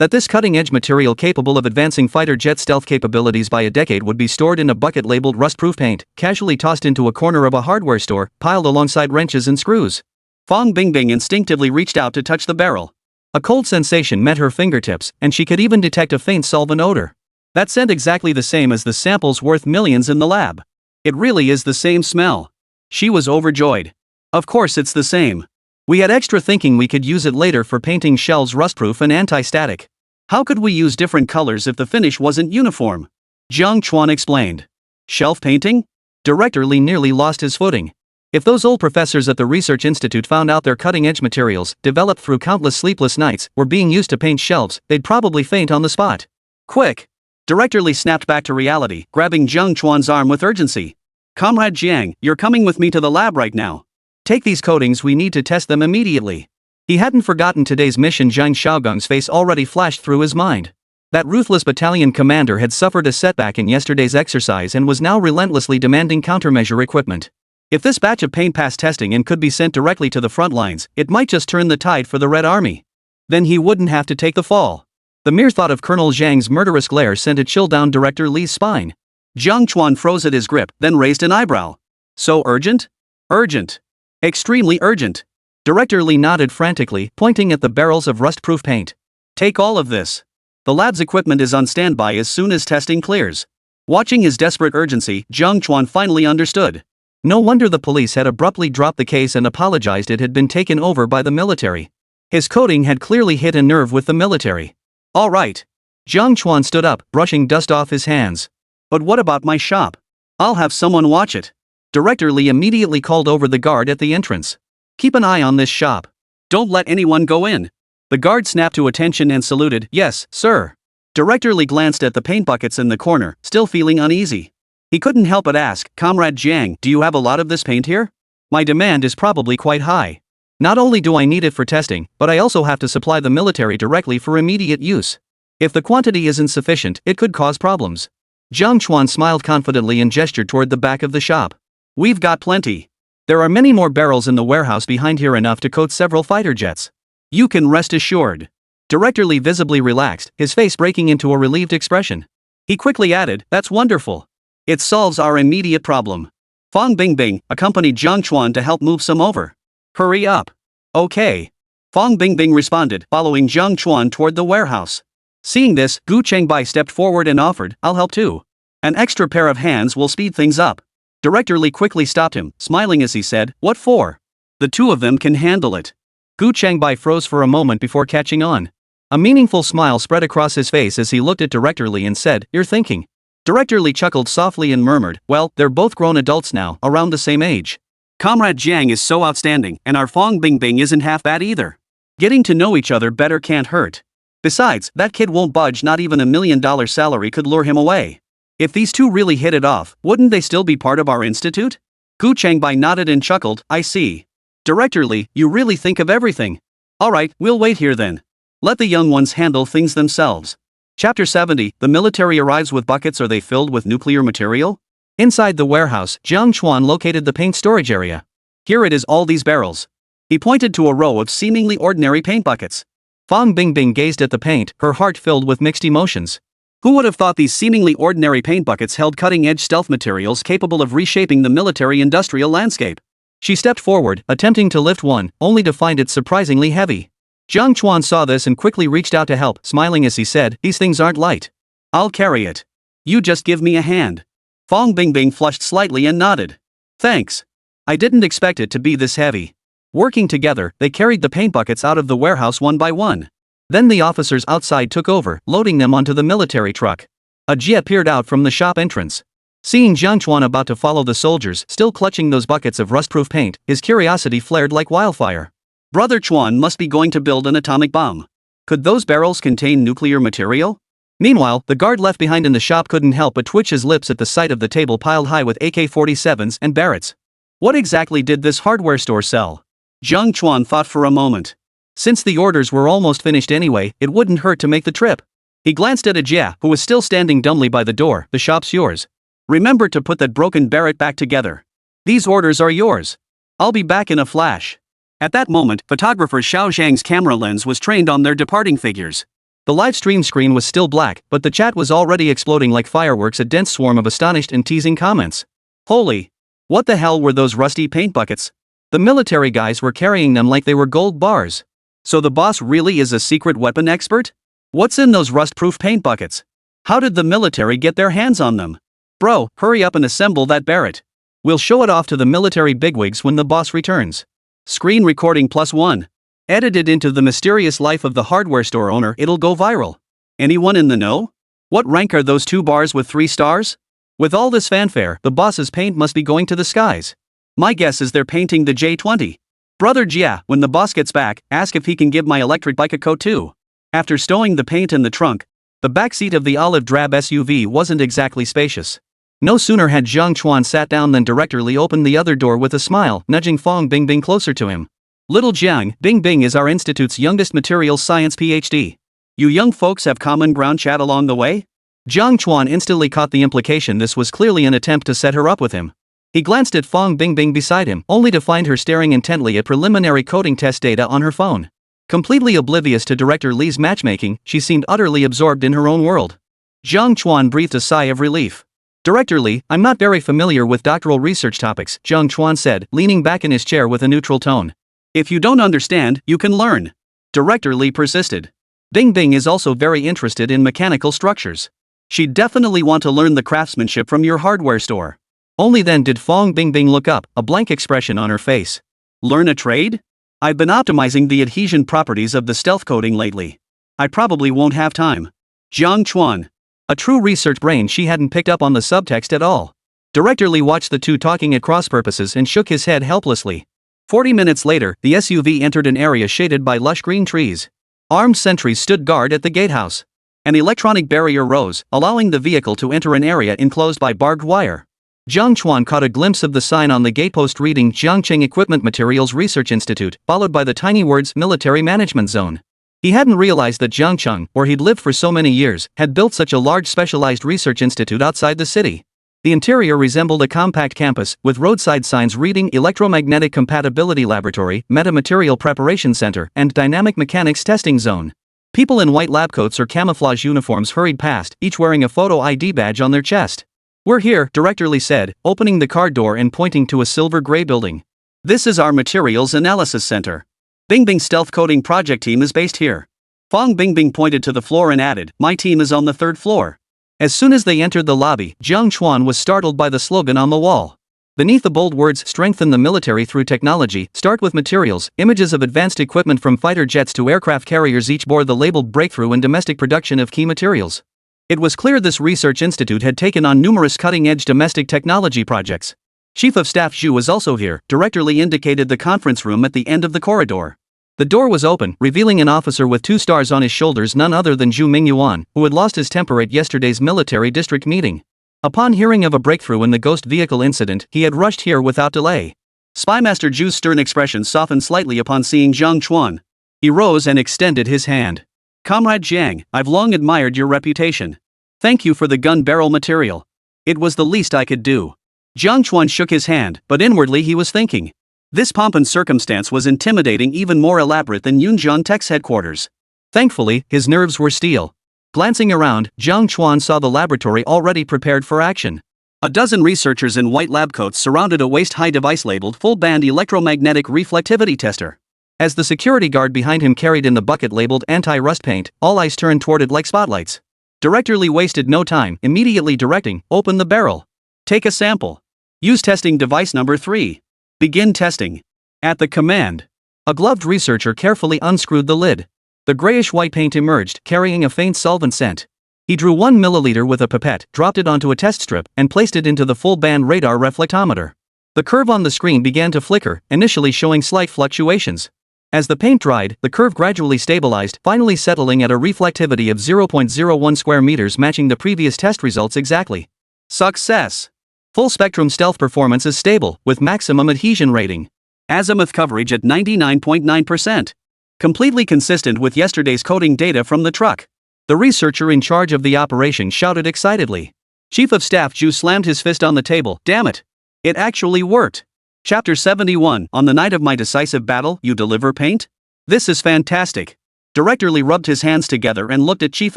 that this cutting-edge material capable of advancing fighter jet stealth capabilities by a decade would be stored in a bucket labeled rust-proof paint, casually tossed into a corner of a hardware store, piled alongside wrenches and screws. Fong Bingbing instinctively reached out to touch the barrel. A cold sensation met her fingertips, and she could even detect a faint solvent odor. That scent exactly the same as the samples worth millions in the lab. It really is the same smell. She was overjoyed. Of course it's the same. We had extra thinking we could use it later for painting shelves rustproof and anti-static. How could we use different colors if the finish wasn't uniform? Jiang Chuan explained. Shelf painting? Director Li nearly lost his footing. If those old professors at the research institute found out their cutting-edge materials, developed through countless sleepless nights, were being used to paint shelves, they'd probably faint on the spot. Quick! Director Li snapped back to reality, grabbing Jiang Chuan's arm with urgency. Comrade Jiang, you're coming with me to the lab right now. Take these coatings, we need to test them immediately. He hadn't forgotten today's mission. Zhang Xiaogung's face already flashed through his mind. That ruthless battalion commander had suffered a setback in yesterday's exercise and was now relentlessly demanding countermeasure equipment. If this batch of paint passed testing and could be sent directly to the front lines, it might just turn the tide for the Red Army. Then he wouldn't have to take the fall. The mere thought of Colonel Zhang's murderous glare sent a chill down Director Li's spine. Jiang Chuan froze at his grip, then raised an eyebrow. So urgent? Urgent. Extremely urgent. Director Li nodded frantically, pointing at the barrels of rust-proof paint. Take all of this. The lab's equipment is on standby as soon as testing clears. Watching his desperate urgency, Jiang Chuan finally understood. No wonder the police had abruptly dropped the case and apologized. It had been taken over by the military. His coating had clearly hit a nerve with the military. All right. Jiang Chuan stood up, brushing dust off his hands. But what about my shop? I'll have someone watch it. Director Li immediately called over the guard at the entrance. Keep an eye on this shop. Don't let anyone go in. The guard snapped to attention and saluted. Yes, sir. Director Li glanced at the paint buckets in the corner, still feeling uneasy. He couldn't help but ask, Comrade Jiang, do you have a lot of this paint here? My demand is probably quite high. Not only do I need it for testing, but I also have to supply the military directly for immediate use. If the quantity isn't sufficient, it could cause problems. Jiang Chuan smiled confidently and gestured toward the back of the shop. We've got plenty. There are many more barrels in the warehouse behind here, enough to coat several fighter jets. You can rest assured. Director Li visibly relaxed, his face breaking into a relieved expression. He quickly added, that's wonderful. It solves our immediate problem. Fong Bingbing accompanied Jiang Chuan to help move some over. Hurry up. Okay. Fong Bingbing responded, following Jiang Chuan toward the warehouse. Seeing this, Gu Chengbai stepped forward and offered, I'll help too. An extra pair of hands will speed things up. Director Li quickly stopped him, smiling as he said, what for? The two of them can handle it. Gu Chengbai froze for a moment before catching on. A meaningful smile spread across his face as he looked at Director Li and said, you're thinking. Director Li chuckled softly and murmured, well, they're both grown adults now, around the same age. Comrade Jiang is so outstanding, and our Fong Bingbing isn't half bad either. Getting to know each other better can't hurt. Besides, that kid won't budge. Not even $1 million salary could lure him away. If these two really hit it off, wouldn't they still be part of our institute? Gu Chengbai nodded and chuckled, I see. Director Li, you really think of everything. Alright, we'll wait here then. Let the young ones handle things themselves. Chapter 70, the military arrives with buckets. Are they filled with nuclear material? Inside the warehouse, Jiang Chuan located the paint storage area. Here it is, all these barrels. He pointed to a row of seemingly ordinary paint buckets. Fong Bingbing gazed at the paint, her heart filled with mixed emotions. Who would have thought these seemingly ordinary paint buckets held cutting-edge stealth materials capable of reshaping the military-industrial landscape? She stepped forward, attempting to lift one, only to find it surprisingly heavy. Jiang Chuan saw this and quickly reached out to help, smiling as he said, these things aren't light. I'll carry it. You just give me a hand. Fong Bingbing flushed slightly and nodded. Thanks. I didn't expect it to be this heavy. Working together, they carried the paint buckets out of the warehouse one by one. Then the officers outside took over, loading them onto the military truck. A Jia peered out from the shop entrance. Seeing Jiang Chuan about to follow the soldiers still clutching those buckets of rust-proof paint, his curiosity flared like wildfire. Brother Chuan must be going to build an atomic bomb. Could those barrels contain nuclear material? Meanwhile, the guard left behind in the shop couldn't help but twitch his lips at the sight of the table piled high with AK-47s and Barretts. What exactly did this hardware store sell? Jiang Chuan thought for a moment. Since the orders were almost finished anyway, it wouldn't hurt to make the trip. He glanced at a Jia, who was still standing dumbly by the door. The shop's yours. Remember to put that broken Barrett back together. These orders are yours. I'll be back in a flash. At that moment, photographer Xiao Zhang's camera lens was trained on their departing figures. The live stream screen was still black, but the chat was already exploding like fireworks, a dense swarm of astonished and teasing comments. Holy! What the hell were those rusty paint buckets? The military guys were carrying them like they were gold bars. So the boss really is a secret weapon expert? What's in those rust-proof paint buckets? How did the military get their hands on them? Bro, hurry up and assemble that Barrett. We'll show it off to the military bigwigs when the boss returns. Screen recording +1. Edited into the mysterious life of the hardware store owner, it'll go viral. Anyone in the know? What rank are those 2 bars with 3 stars? With all this fanfare, the boss's paint must be going to the skies. My guess is they're painting the J20. Brother Jia, when the boss gets back, ask if he can give my electric bike a coat too. After stowing the paint in the trunk, the back seat of the olive drab SUV wasn't exactly spacious. No sooner had Jiang Chuan sat down than Director Li opened the other door with a smile, nudging Fong Bingbing closer to him. Little Jiang, Bingbing is our institute's youngest materials science PhD. You young folks have common ground chat along the way? Jiang Chuan instantly caught the implication this was clearly an attempt to set her up with him. He glanced at Fong Bingbing beside him, only to find her staring intently at preliminary coding test data on her phone. Completely oblivious to Director Li's matchmaking, she seemed utterly absorbed in her own world. Jiang Chuan breathed a sigh of relief. Director Li, I'm not very familiar with doctoral research topics, Jiang Chuan said, leaning back in his chair with a neutral tone. If you don't understand, you can learn. Director Li persisted. Bingbing is also very interested in mechanical structures. She'd definitely want to learn the craftsmanship from your hardware store. Only then did Fong Bingbing look up, a blank expression on her face. Learn a trade? I've been optimizing the adhesion properties of the stealth coating lately. I probably won't have time. Jiang Chuan. A true research brain, she hadn't picked up on the subtext at all. Director Li watched the two talking at cross purposes and shook his head helplessly. 40 minutes later, the SUV entered an area shaded by lush green trees. Armed sentries stood guard at the gatehouse. An electronic barrier rose, allowing the vehicle to enter an area enclosed by barbed wire. Jiang Chuan caught a glimpse of the sign on the gatepost reading Jiangcheng Equipment Materials Research Institute, followed by the tiny words Military Management Zone. He hadn't realized that Jiangcheng, where he'd lived for so many years, had built such a large specialized research institute outside the city. The interior resembled a compact campus, with roadside signs reading Electromagnetic Compatibility Laboratory, Metamaterial Preparation Center, and Dynamic Mechanics Testing Zone. People in white lab coats or camouflage uniforms hurried past, each wearing a photo ID badge on their chest. We're here, Director Li said, opening the car door and pointing to a silver-gray building. This is our Materials Analysis Center. Bingbing's stealth coding project team is based here. Fong Bingbing pointed to the floor and added, my team is on the 3rd floor. As soon as they entered the lobby, Jiang Chuan was startled by the slogan on the wall. Beneath the bold words, strengthen the military through technology, start with materials, images of advanced equipment from fighter jets to aircraft carriers each bore the label breakthrough in domestic production of key materials. It was clear this research institute had taken on numerous cutting-edge domestic technology projects. Chief of Staff Zhu was also here. Director Li indicated the conference room at the end of the corridor. The door was open, revealing an officer with 2 stars on his shoulders, none other than Zhu Mingyuan, who had lost his temper at yesterday's military district meeting. Upon hearing of a breakthrough in the ghost vehicle incident, he had rushed here without delay. Spymaster Zhu's stern expression softened slightly upon seeing Jiang Chuan. He rose and extended his hand. Comrade Jiang, I've long admired your reputation. Thank you for the gun barrel material. It was the least I could do. Jiang Chuan shook his hand, but inwardly he was thinking. This pomp and circumstance was intimidating, even more elaborate than Yunjian Tech's headquarters. Thankfully, his nerves were steel. Glancing around, Jiang Chuan saw the laboratory already prepared for action. A dozen researchers in white lab coats surrounded a waist-high device labeled full-band electromagnetic reflectivity tester. As the security guard behind him carried in the bucket labeled anti-rust paint, all eyes turned toward it like spotlights. Director Lee wasted no time, immediately directing, open the barrel. Take a sample. Use testing device number 3. Begin testing. At the command. A gloved researcher carefully unscrewed the lid. The grayish-white paint emerged, carrying a faint solvent scent. He drew 1 milliliter with a pipette, dropped it onto a test strip, and placed it into the full-band radar reflectometer. The curve on the screen began to flicker, initially showing slight fluctuations. As the paint dried, the curve gradually stabilized, finally settling at a reflectivity of 0.01 square meters, matching the previous test results exactly. Success! Full-spectrum stealth performance is stable, with maximum adhesion rating. Azimuth coverage at 99.9%. Completely consistent with yesterday's coding data from the truck. The researcher in charge of the operation shouted excitedly. Chief of Staff Zhu slammed his fist on the table. Damn it! It actually worked! Chapter 71. On the night of my decisive battle, you deliver paint? This is fantastic. Director Lee rubbed his hands together and looked at Chief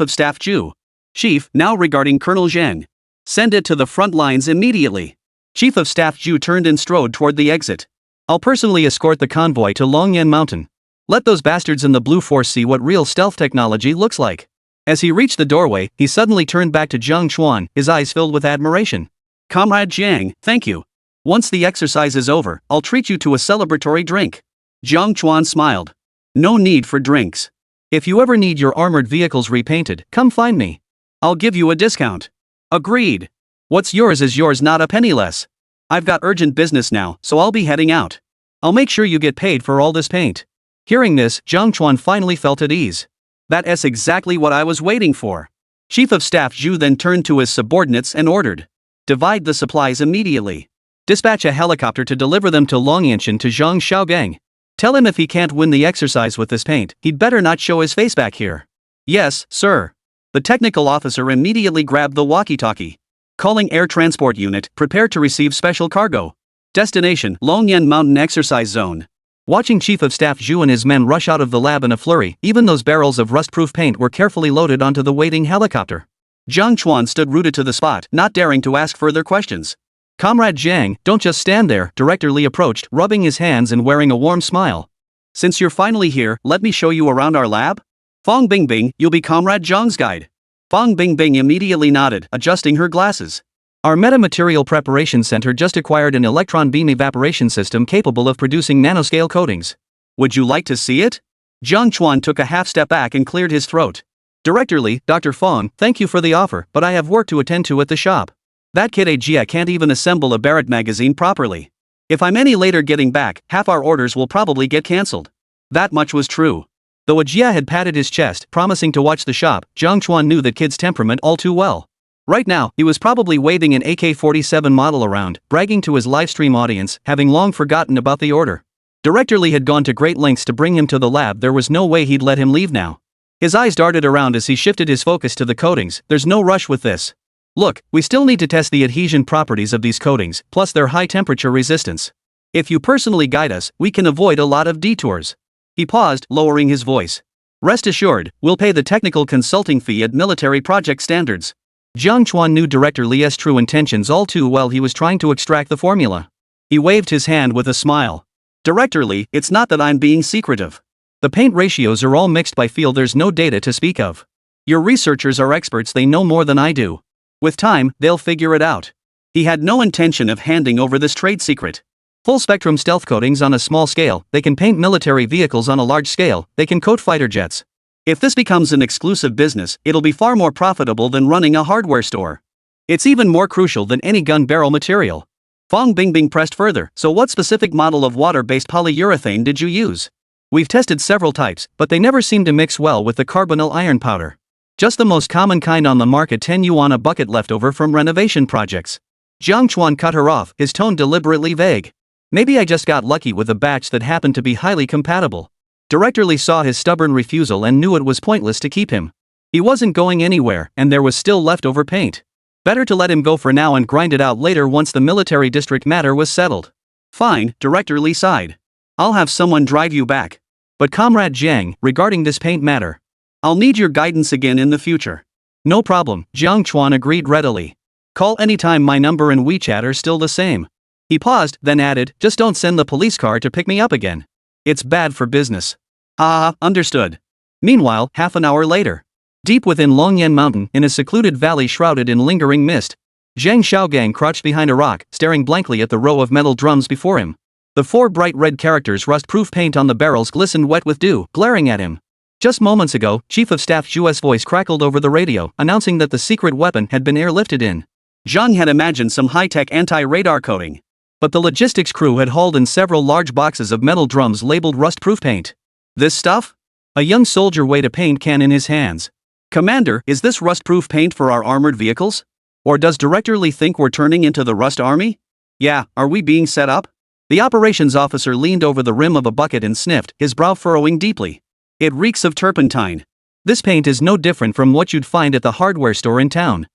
of Staff Zhu. Chief, now regarding Colonel Zhang. Send it to the front lines immediately. Chief of Staff Zhu turned and strode toward the exit. I'll personally escort the convoy to Longyan Mountain. Let those bastards in the Blue Force see what real stealth technology looks like. As he reached the doorway, he suddenly turned back to Jiang Chuan, his eyes filled with admiration. Comrade Jiang, thank you. Once the exercise is over, I'll treat you to a celebratory drink. Jiang Chuan smiled. No need for drinks. If you ever need your armored vehicles repainted, come find me. I'll give you a discount. Agreed. What's yours is yours, not a penny less. I've got urgent business now, so I'll be heading out. I'll make sure you get paid for all this paint. Hearing this, Jiang Chuan finally felt at ease. That's exactly what I was waiting for. Chief of Staff Zhu then turned to his subordinates and ordered. Divide the supplies immediately. Dispatch a helicopter to deliver them to Longyanshan to Zhang Xiaogang. Tell him if he can't win the exercise with this paint, he'd better not show his face back here. Yes, sir. The technical officer immediately grabbed the walkie-talkie. Calling air transport unit, prepare to receive special cargo. Destination, Longyan Mountain Exercise Zone. Watching Chief of Staff Zhu and his men rush out of the lab in a flurry, even those barrels of rust-proof paint were carefully loaded onto the waiting helicopter. Jiang Chuan stood rooted to the spot, not daring to ask further questions. Comrade Jiang, don't just stand there, Director Lee approached, rubbing his hands and wearing a warm smile. Since you're finally here, let me show you around our lab? Fong Bingbing, you'll be Comrade Zhang's guide. Fong Bingbing immediately nodded, adjusting her glasses. Our metamaterial preparation center just acquired an electron beam evaporation system capable of producing nanoscale coatings. Would you like to see it? Jiang Chuan took a half step back and cleared his throat. Director Lee, Dr. Fong, thank you for the offer, but I have work to attend to at the shop. That kid Ajia can't even assemble a Barrett magazine properly. If I'm any later getting back, half our orders will probably get cancelled. That much was true. Though Ajia had patted his chest, promising to watch the shop, Jiang Chuan knew that kid's temperament all too well. Right now, he was probably waving an AK-47 model around, bragging to his livestream audience, having long forgotten about the order. Director Lee had gone to great lengths to bring him to the lab. There was no way he'd let him leave now. His eyes darted around as he shifted his focus to the coatings. There's no rush with this. Look, we still need to test the adhesion properties of these coatings, plus their high temperature resistance. If you personally guide us, we can avoid a lot of detours. He paused, lowering his voice. Rest assured, we'll pay the technical consulting fee at military project standards. Jiang Chuan knew Director Lee's true intentions all too well. He was trying to extract the formula. He waved his hand with a smile. Director Lee, it's not that I'm being secretive. The paint ratios are all mixed by feel. There's no data to speak of. Your researchers are experts. They know more than I do. With time, they'll figure it out. He had no intention of handing over this trade secret. Full-spectrum stealth coatings on a small scale, they can paint military vehicles on a large scale, they can coat fighter jets. If this becomes an exclusive business, it'll be far more profitable than running a hardware store. It's even more crucial than any gun barrel material. Fong Bingbing pressed further. So what specific model of water-based polyurethane did you use? We've tested several types, but they never seem to mix well with the carbonyl iron powder. Just the most common kind on the market, 10 yuan a bucket leftover from renovation projects. Jiang Chuan cut her off, his tone deliberately vague. Maybe I just got lucky with a batch that happened to be highly compatible. Director Lee saw his stubborn refusal and knew it was pointless to keep him. He wasn't going anywhere, and there was still leftover paint. Better to let him go for now and grind it out later once the military district matter was settled. Fine, Director Lee sighed. I'll have someone drive you back. But Comrade Jiang, regarding this paint matter, I'll need your guidance again in the future. No problem, Jiang Chuan agreed readily. Call anytime. My number and WeChat are still the same. He paused, then added, just don't send the police car to pick me up again. It's bad for business. Ah, understood. Meanwhile, half an hour later. Deep within Longyan Mountain, in a secluded valley shrouded in lingering mist, Zhang Xiaogang crouched behind a rock, staring blankly at the row of metal drums before him. The 4 bright red characters rust-proof paint on the barrels glistened wet with dew, glaring at him. Just moments ago, Chief of Staff Zhu's voice crackled over the radio, announcing that the secret weapon had been airlifted in. Zhang had imagined some high-tech anti-radar coating. But the logistics crew had hauled in several large boxes of metal drums labeled rust-proof paint. This stuff? A young soldier weighed a paint can in his hands. Commander, is this rust-proof paint for our armored vehicles? Or does Director Li think we're turning into the Rust Army? Yeah, are we being set up? The operations officer leaned over the rim of a bucket and sniffed, his brow furrowing deeply. It reeks of turpentine. This paint is no different from what you'd find at the hardware store in town.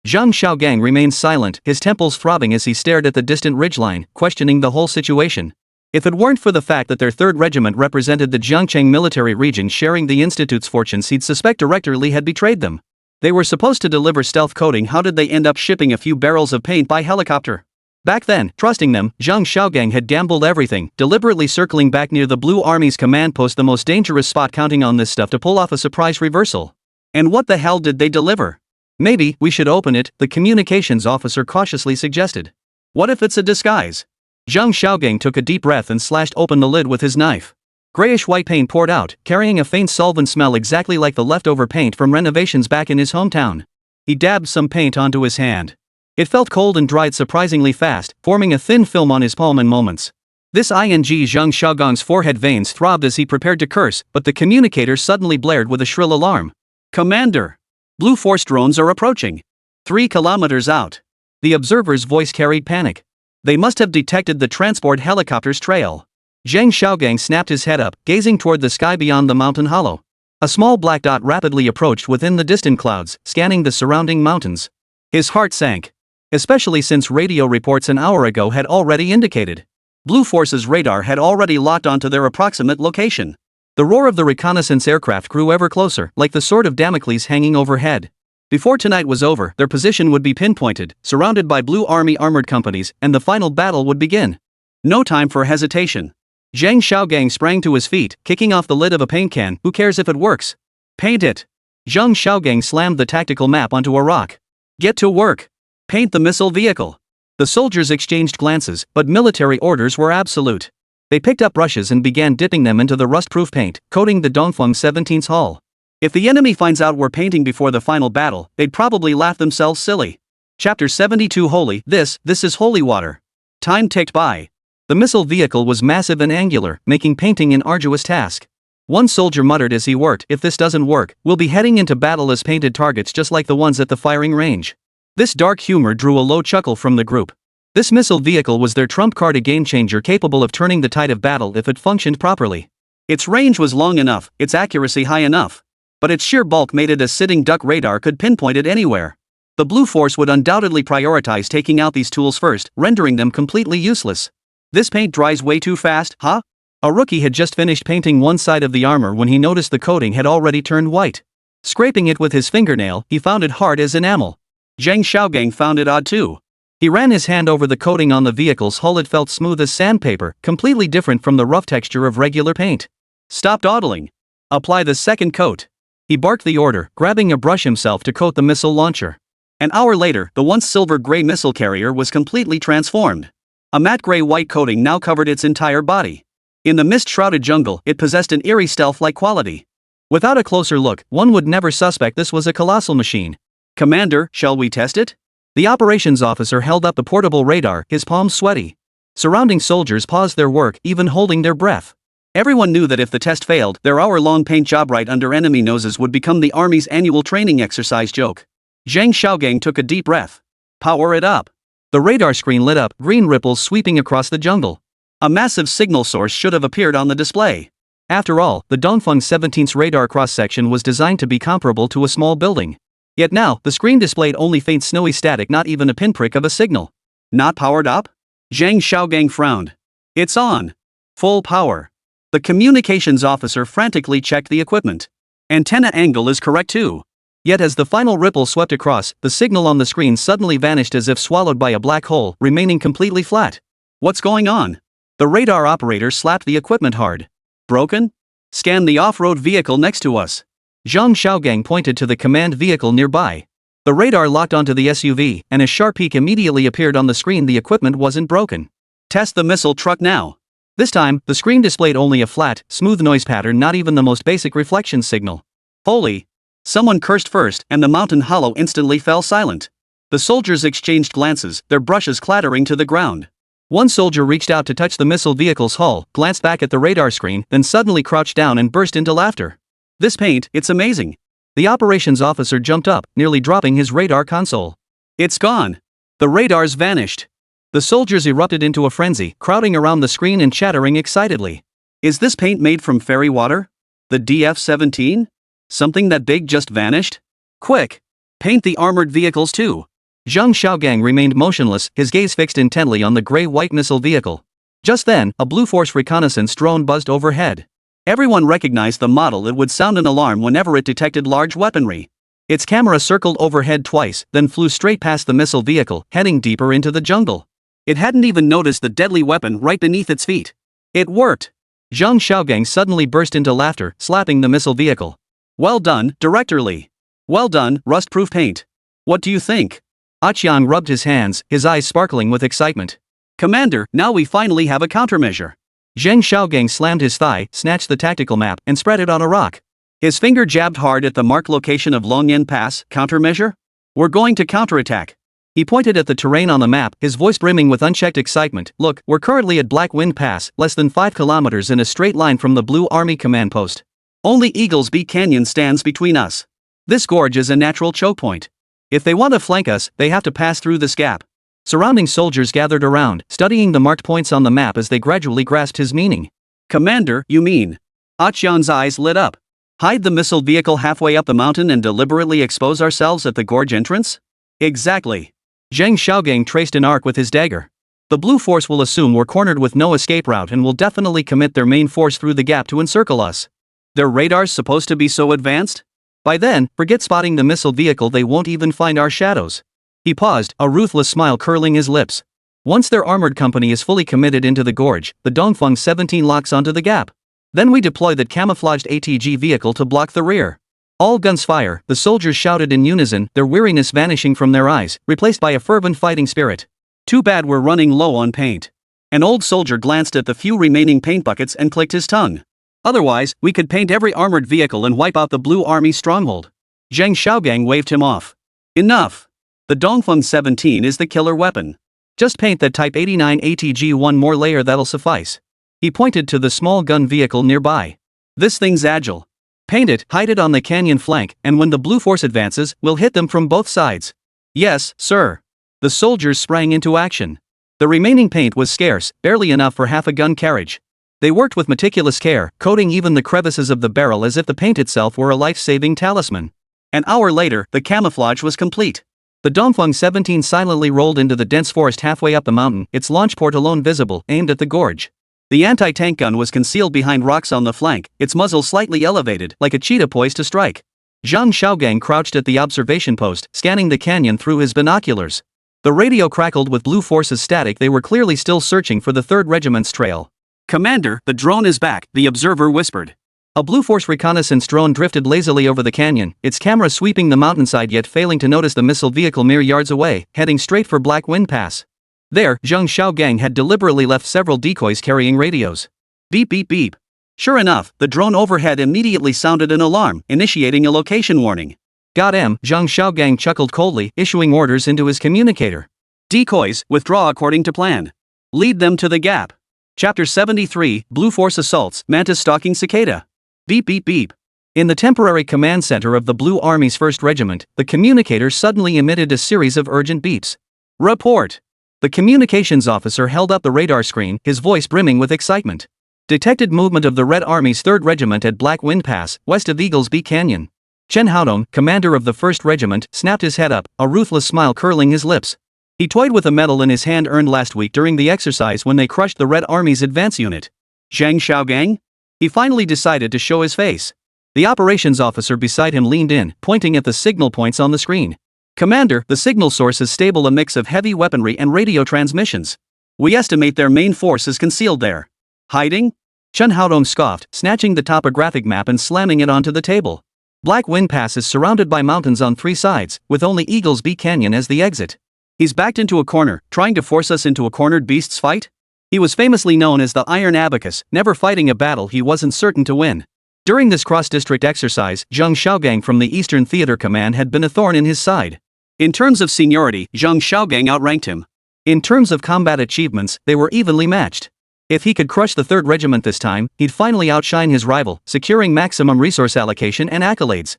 Zhang Xiaogang remained silent, his temples throbbing as he stared at the distant ridgeline, questioning the whole situation. If it weren't for the fact that their 3rd Regiment represented the Jiangcheng military region sharing the Institute's fortunes, he'd suspect Director Li had betrayed them. They were supposed to deliver stealth coating. How did they end up shipping a few barrels of paint by helicopter? Back then, trusting them, Zhang Xiaogang had gambled everything, deliberately circling back near the Blue Army's command post, the most dangerous spot, counting on this stuff to pull off a surprise reversal. And what the hell did they deliver? Maybe we should open it, the communications officer cautiously suggested. What if it's a disguise? Zhang Xiaogang took a deep breath and slashed open the lid with his knife. Grayish-white paint poured out, carrying a faint solvent smell exactly like the leftover paint from renovations back in his hometown. He dabbed some paint onto his hand. It felt cold and dried surprisingly fast, forming a thin film on his palm in moments. Zhang Xiaogang's forehead veins throbbed as he prepared to curse, but the communicator suddenly blared with a shrill alarm. Commander! Blue Force drones are approaching. 3 kilometers out. The observer's voice carried panic. They must have detected the transport helicopter's trail. Zhang Xiaogang snapped his head up, gazing toward the sky beyond the mountain hollow. A small black dot rapidly approached within the distant clouds, scanning the surrounding mountains. His heart sank. Especially since radio reports an hour ago had already indicated. Blue Force's radar had already locked onto their approximate location. The roar of the reconnaissance aircraft grew ever closer, like the sword of Damocles hanging overhead. Before tonight was over, their position would be pinpointed, surrounded by Blue Army armored companies, and the final battle would begin. No time for hesitation. Zhang Xiaogang sprang to his feet, kicking off the lid of a paint can. Who cares if it works? Paint it. Zhang Xiaogang slammed the tactical map onto a rock. Get to work. Paint the missile vehicle. The soldiers exchanged glances, but military orders were absolute. They picked up brushes and began dipping them into the rust-proof paint, coating the Dongfeng 17's hull. If the enemy finds out we're painting before the final battle, they'd probably laugh themselves silly. Chapter 72 Holy, this is holy water. Time ticked by. The missile vehicle was massive and angular, making painting an arduous task. One soldier muttered as he worked, if this doesn't work, we'll be heading into battle as painted targets just like the ones at the firing range. This dark humor drew a low chuckle from the group. This missile vehicle was their trump card, a game-changer capable of turning the tide of battle if it functioned properly. Its range was long enough, its accuracy high enough. But its sheer bulk made it a sitting duck. Radar could pinpoint it anywhere. The Blue Force would undoubtedly prioritize taking out these tools first, rendering them completely useless. This paint dries way too fast, huh? A rookie had just finished painting one side of the armor when he noticed the coating had already turned white. Scraping it with his fingernail, he found it hard as enamel. Zhang Xiaogang found it odd too. He ran his hand over the coating on the vehicle's hull. It felt smooth as sandpaper, completely different from the rough texture of regular paint. Stop dawdling. Apply the second coat. He barked the order, grabbing a brush himself to coat the missile launcher. An hour later, the once silver-gray missile carrier was completely transformed. A matte gray-white coating now covered its entire body. In the mist-shrouded jungle, it possessed an eerie stealth-like quality. Without a closer look, one would never suspect this was a colossal machine. Commander, shall we test it? The operations officer held up the portable radar, his palms sweaty. Surrounding soldiers paused their work, even holding their breath. Everyone knew that if the test failed, their hour-long paint job right under enemy noses would become the Army's annual training exercise joke. Zhang Xiaogang took a deep breath. Power it up. The radar screen lit up, green ripples sweeping across the jungle. A massive signal source should have appeared on the display. After all, the Dongfeng 17's radar cross-section was designed to be comparable to a small building. Yet now, the screen displayed only faint snowy static, not even a pinprick of a signal. Not powered up? Zhang Xiaogang frowned. It's on. Full power. The communications officer frantically checked the equipment. Antenna angle is correct too. Yet as the final ripple swept across, the signal on the screen suddenly vanished as if swallowed by a black hole, remaining completely flat. What's going on? The radar operator slapped the equipment hard. Broken? Scan the off-road vehicle next to us. Zhang Xiaogang pointed to the command vehicle nearby. The radar locked onto the SUV, and as sharp peak immediately appeared on the screen, the equipment wasn't broken. Test the missile truck now. This time, the screen displayed only a flat, smooth noise pattern, not even the most basic reflection signal. Holy! Someone cursed first, and the mountain hollow instantly fell silent. The soldiers exchanged glances, their brushes clattering to the ground. One soldier reached out to touch the missile vehicle's hull, glanced back at the radar screen, then suddenly crouched down and burst into laughter. This paint, it's amazing. The operations officer jumped up, nearly dropping his radar console. It's gone. The radar's vanished. The soldiers erupted into a frenzy, crowding around the screen and chattering excitedly. Is this paint made from fairy water? The DF-17? Something that big just vanished? Quick! Paint the armored vehicles too. Zhang Xiaogang remained motionless, his gaze fixed intently on the gray-white missile vehicle. Just then, a Blue Force reconnaissance drone buzzed overhead. Everyone recognized the model. It would sound an alarm whenever it detected large weaponry. Its camera circled overhead twice, then flew straight past the missile vehicle, heading deeper into the jungle. It hadn't even noticed the deadly weapon right beneath its feet. It worked! Zhang Xiaogang suddenly burst into laughter, slapping the missile vehicle. Well done, Director Li. Well done, rust-proof paint. What do you think? Aqiang rubbed his hands, his eyes sparkling with excitement. Commander, now we finally have a countermeasure. Zhang Xiaogang slammed his thigh, snatched the tactical map, and spread it on a rock. His finger jabbed hard at the marked location of Longyan Pass. Countermeasure? We're going to counterattack. He pointed at the terrain on the map, his voice brimming with unchecked excitement. Look, we're currently at Black Wind Pass, less than 5 kilometers in a straight line from the Blue Army command post. Only Eagle's Beak Canyon stands between us. This gorge is a natural choke point. If they want to flank us, they have to pass through this gap. Surrounding soldiers gathered around, studying the marked points on the map as they gradually grasped his meaning. Commander, you mean? Aqiang's eyes lit up. Hide the missile vehicle halfway up the mountain and deliberately expose ourselves at the gorge entrance? Exactly. Zhang Xiaogang traced an arc with his dagger. The Blue Force will assume we're cornered with no escape route and will definitely commit their main force through the gap to encircle us. Their radar's supposed to be so advanced? By then, forget spotting the missile vehicle, they won't even find our shadows. He paused, a ruthless smile curling his lips. Once their armored company is fully committed into the gorge, the Dongfeng 17 locks onto the gap. Then we deploy that camouflaged ATG vehicle to block the rear. All guns fire, the soldiers shouted in unison, their weariness vanishing from their eyes, replaced by a fervent fighting spirit. Too bad we're running low on paint. An old soldier glanced at the few remaining paint buckets and clicked his tongue. Otherwise, we could paint every armored vehicle and wipe out the Blue Army stronghold. Zhang Xiaogang waved him off. Enough! The Dongfeng 17 is the killer weapon. Just paint that Type 89 ATG one more layer, that'll suffice. He pointed to the small gun vehicle nearby. This thing's agile. Paint it, hide it on the canyon flank, and when the Blue Force advances, we'll hit them from both sides. Yes, sir. The soldiers sprang into action. The remaining paint was scarce, barely enough for half a gun carriage. They worked with meticulous care, coating even the crevices of the barrel as if the paint itself were a life-saving talisman. An hour later, the camouflage was complete. The Dongfeng 17 silently rolled into the dense forest halfway up the mountain, its launch port alone visible, aimed at the gorge. The anti-tank gun was concealed behind rocks on the flank, its muzzle slightly elevated, like a cheetah poised to strike. Zhang Xiaogang crouched at the observation post, scanning the canyon through his binoculars. The radio crackled with Blue Force's static. They were clearly still searching for the 3rd Regiment's trail. Commander, the drone is back, the observer whispered. A Blue Force reconnaissance drone drifted lazily over the canyon, its camera sweeping the mountainside yet failing to notice the missile vehicle mere yards away, heading straight for Black Wind Pass. There, Zhang Xiaogang had deliberately left several decoys carrying radios. Beep beep beep. Sure enough, the drone overhead immediately sounded an alarm, initiating a location warning. Got him, Zhang Xiaogang chuckled coldly, issuing orders into his communicator. Decoys, withdraw according to plan. Lead them to the gap. Chapter 73, Blue Force Assaults, Mantis Stalking Cicada. Beep beep beep. In the temporary command center of the Blue Army's 1st Regiment, the communicator suddenly emitted a series of urgent beeps. Report! The communications officer held up the radar screen, his voice brimming with excitement. Detected movement of the Red Army's 3rd Regiment at Black Wind Pass, west of Eagle's Beak Canyon. Chen Haodong, commander of the 1st Regiment, snapped his head up, a ruthless smile curling his lips. He toyed with a medal in his hand earned last week during the exercise when they crushed the Red Army's advance unit. Zhang Xiaogang? He finally decided to show his face. The operations officer beside him leaned in, pointing at the signal points on the screen. Commander, the signal source is stable, a mix of heavy weaponry and radio transmissions. We estimate their main force is concealed there. Hiding? Chen Haodong scoffed, snatching the topographic map and slamming it onto the table. Black Wind Pass is surrounded by mountains on 3 sides, with only Eagles Beak Canyon as the exit. He's backed into a corner, trying to force us into a cornered beasts fight? He was famously known as the Iron Abacus, never fighting a battle he wasn't certain to win. During this cross-district exercise, Zhang Xiaogang from the Eastern Theater Command had been a thorn in his side. In terms of seniority, Zhang Xiaogang outranked him. In terms of combat achievements, they were evenly matched. If he could crush the 3rd Regiment this time, he'd finally outshine his rival, securing maximum resource allocation and accolades.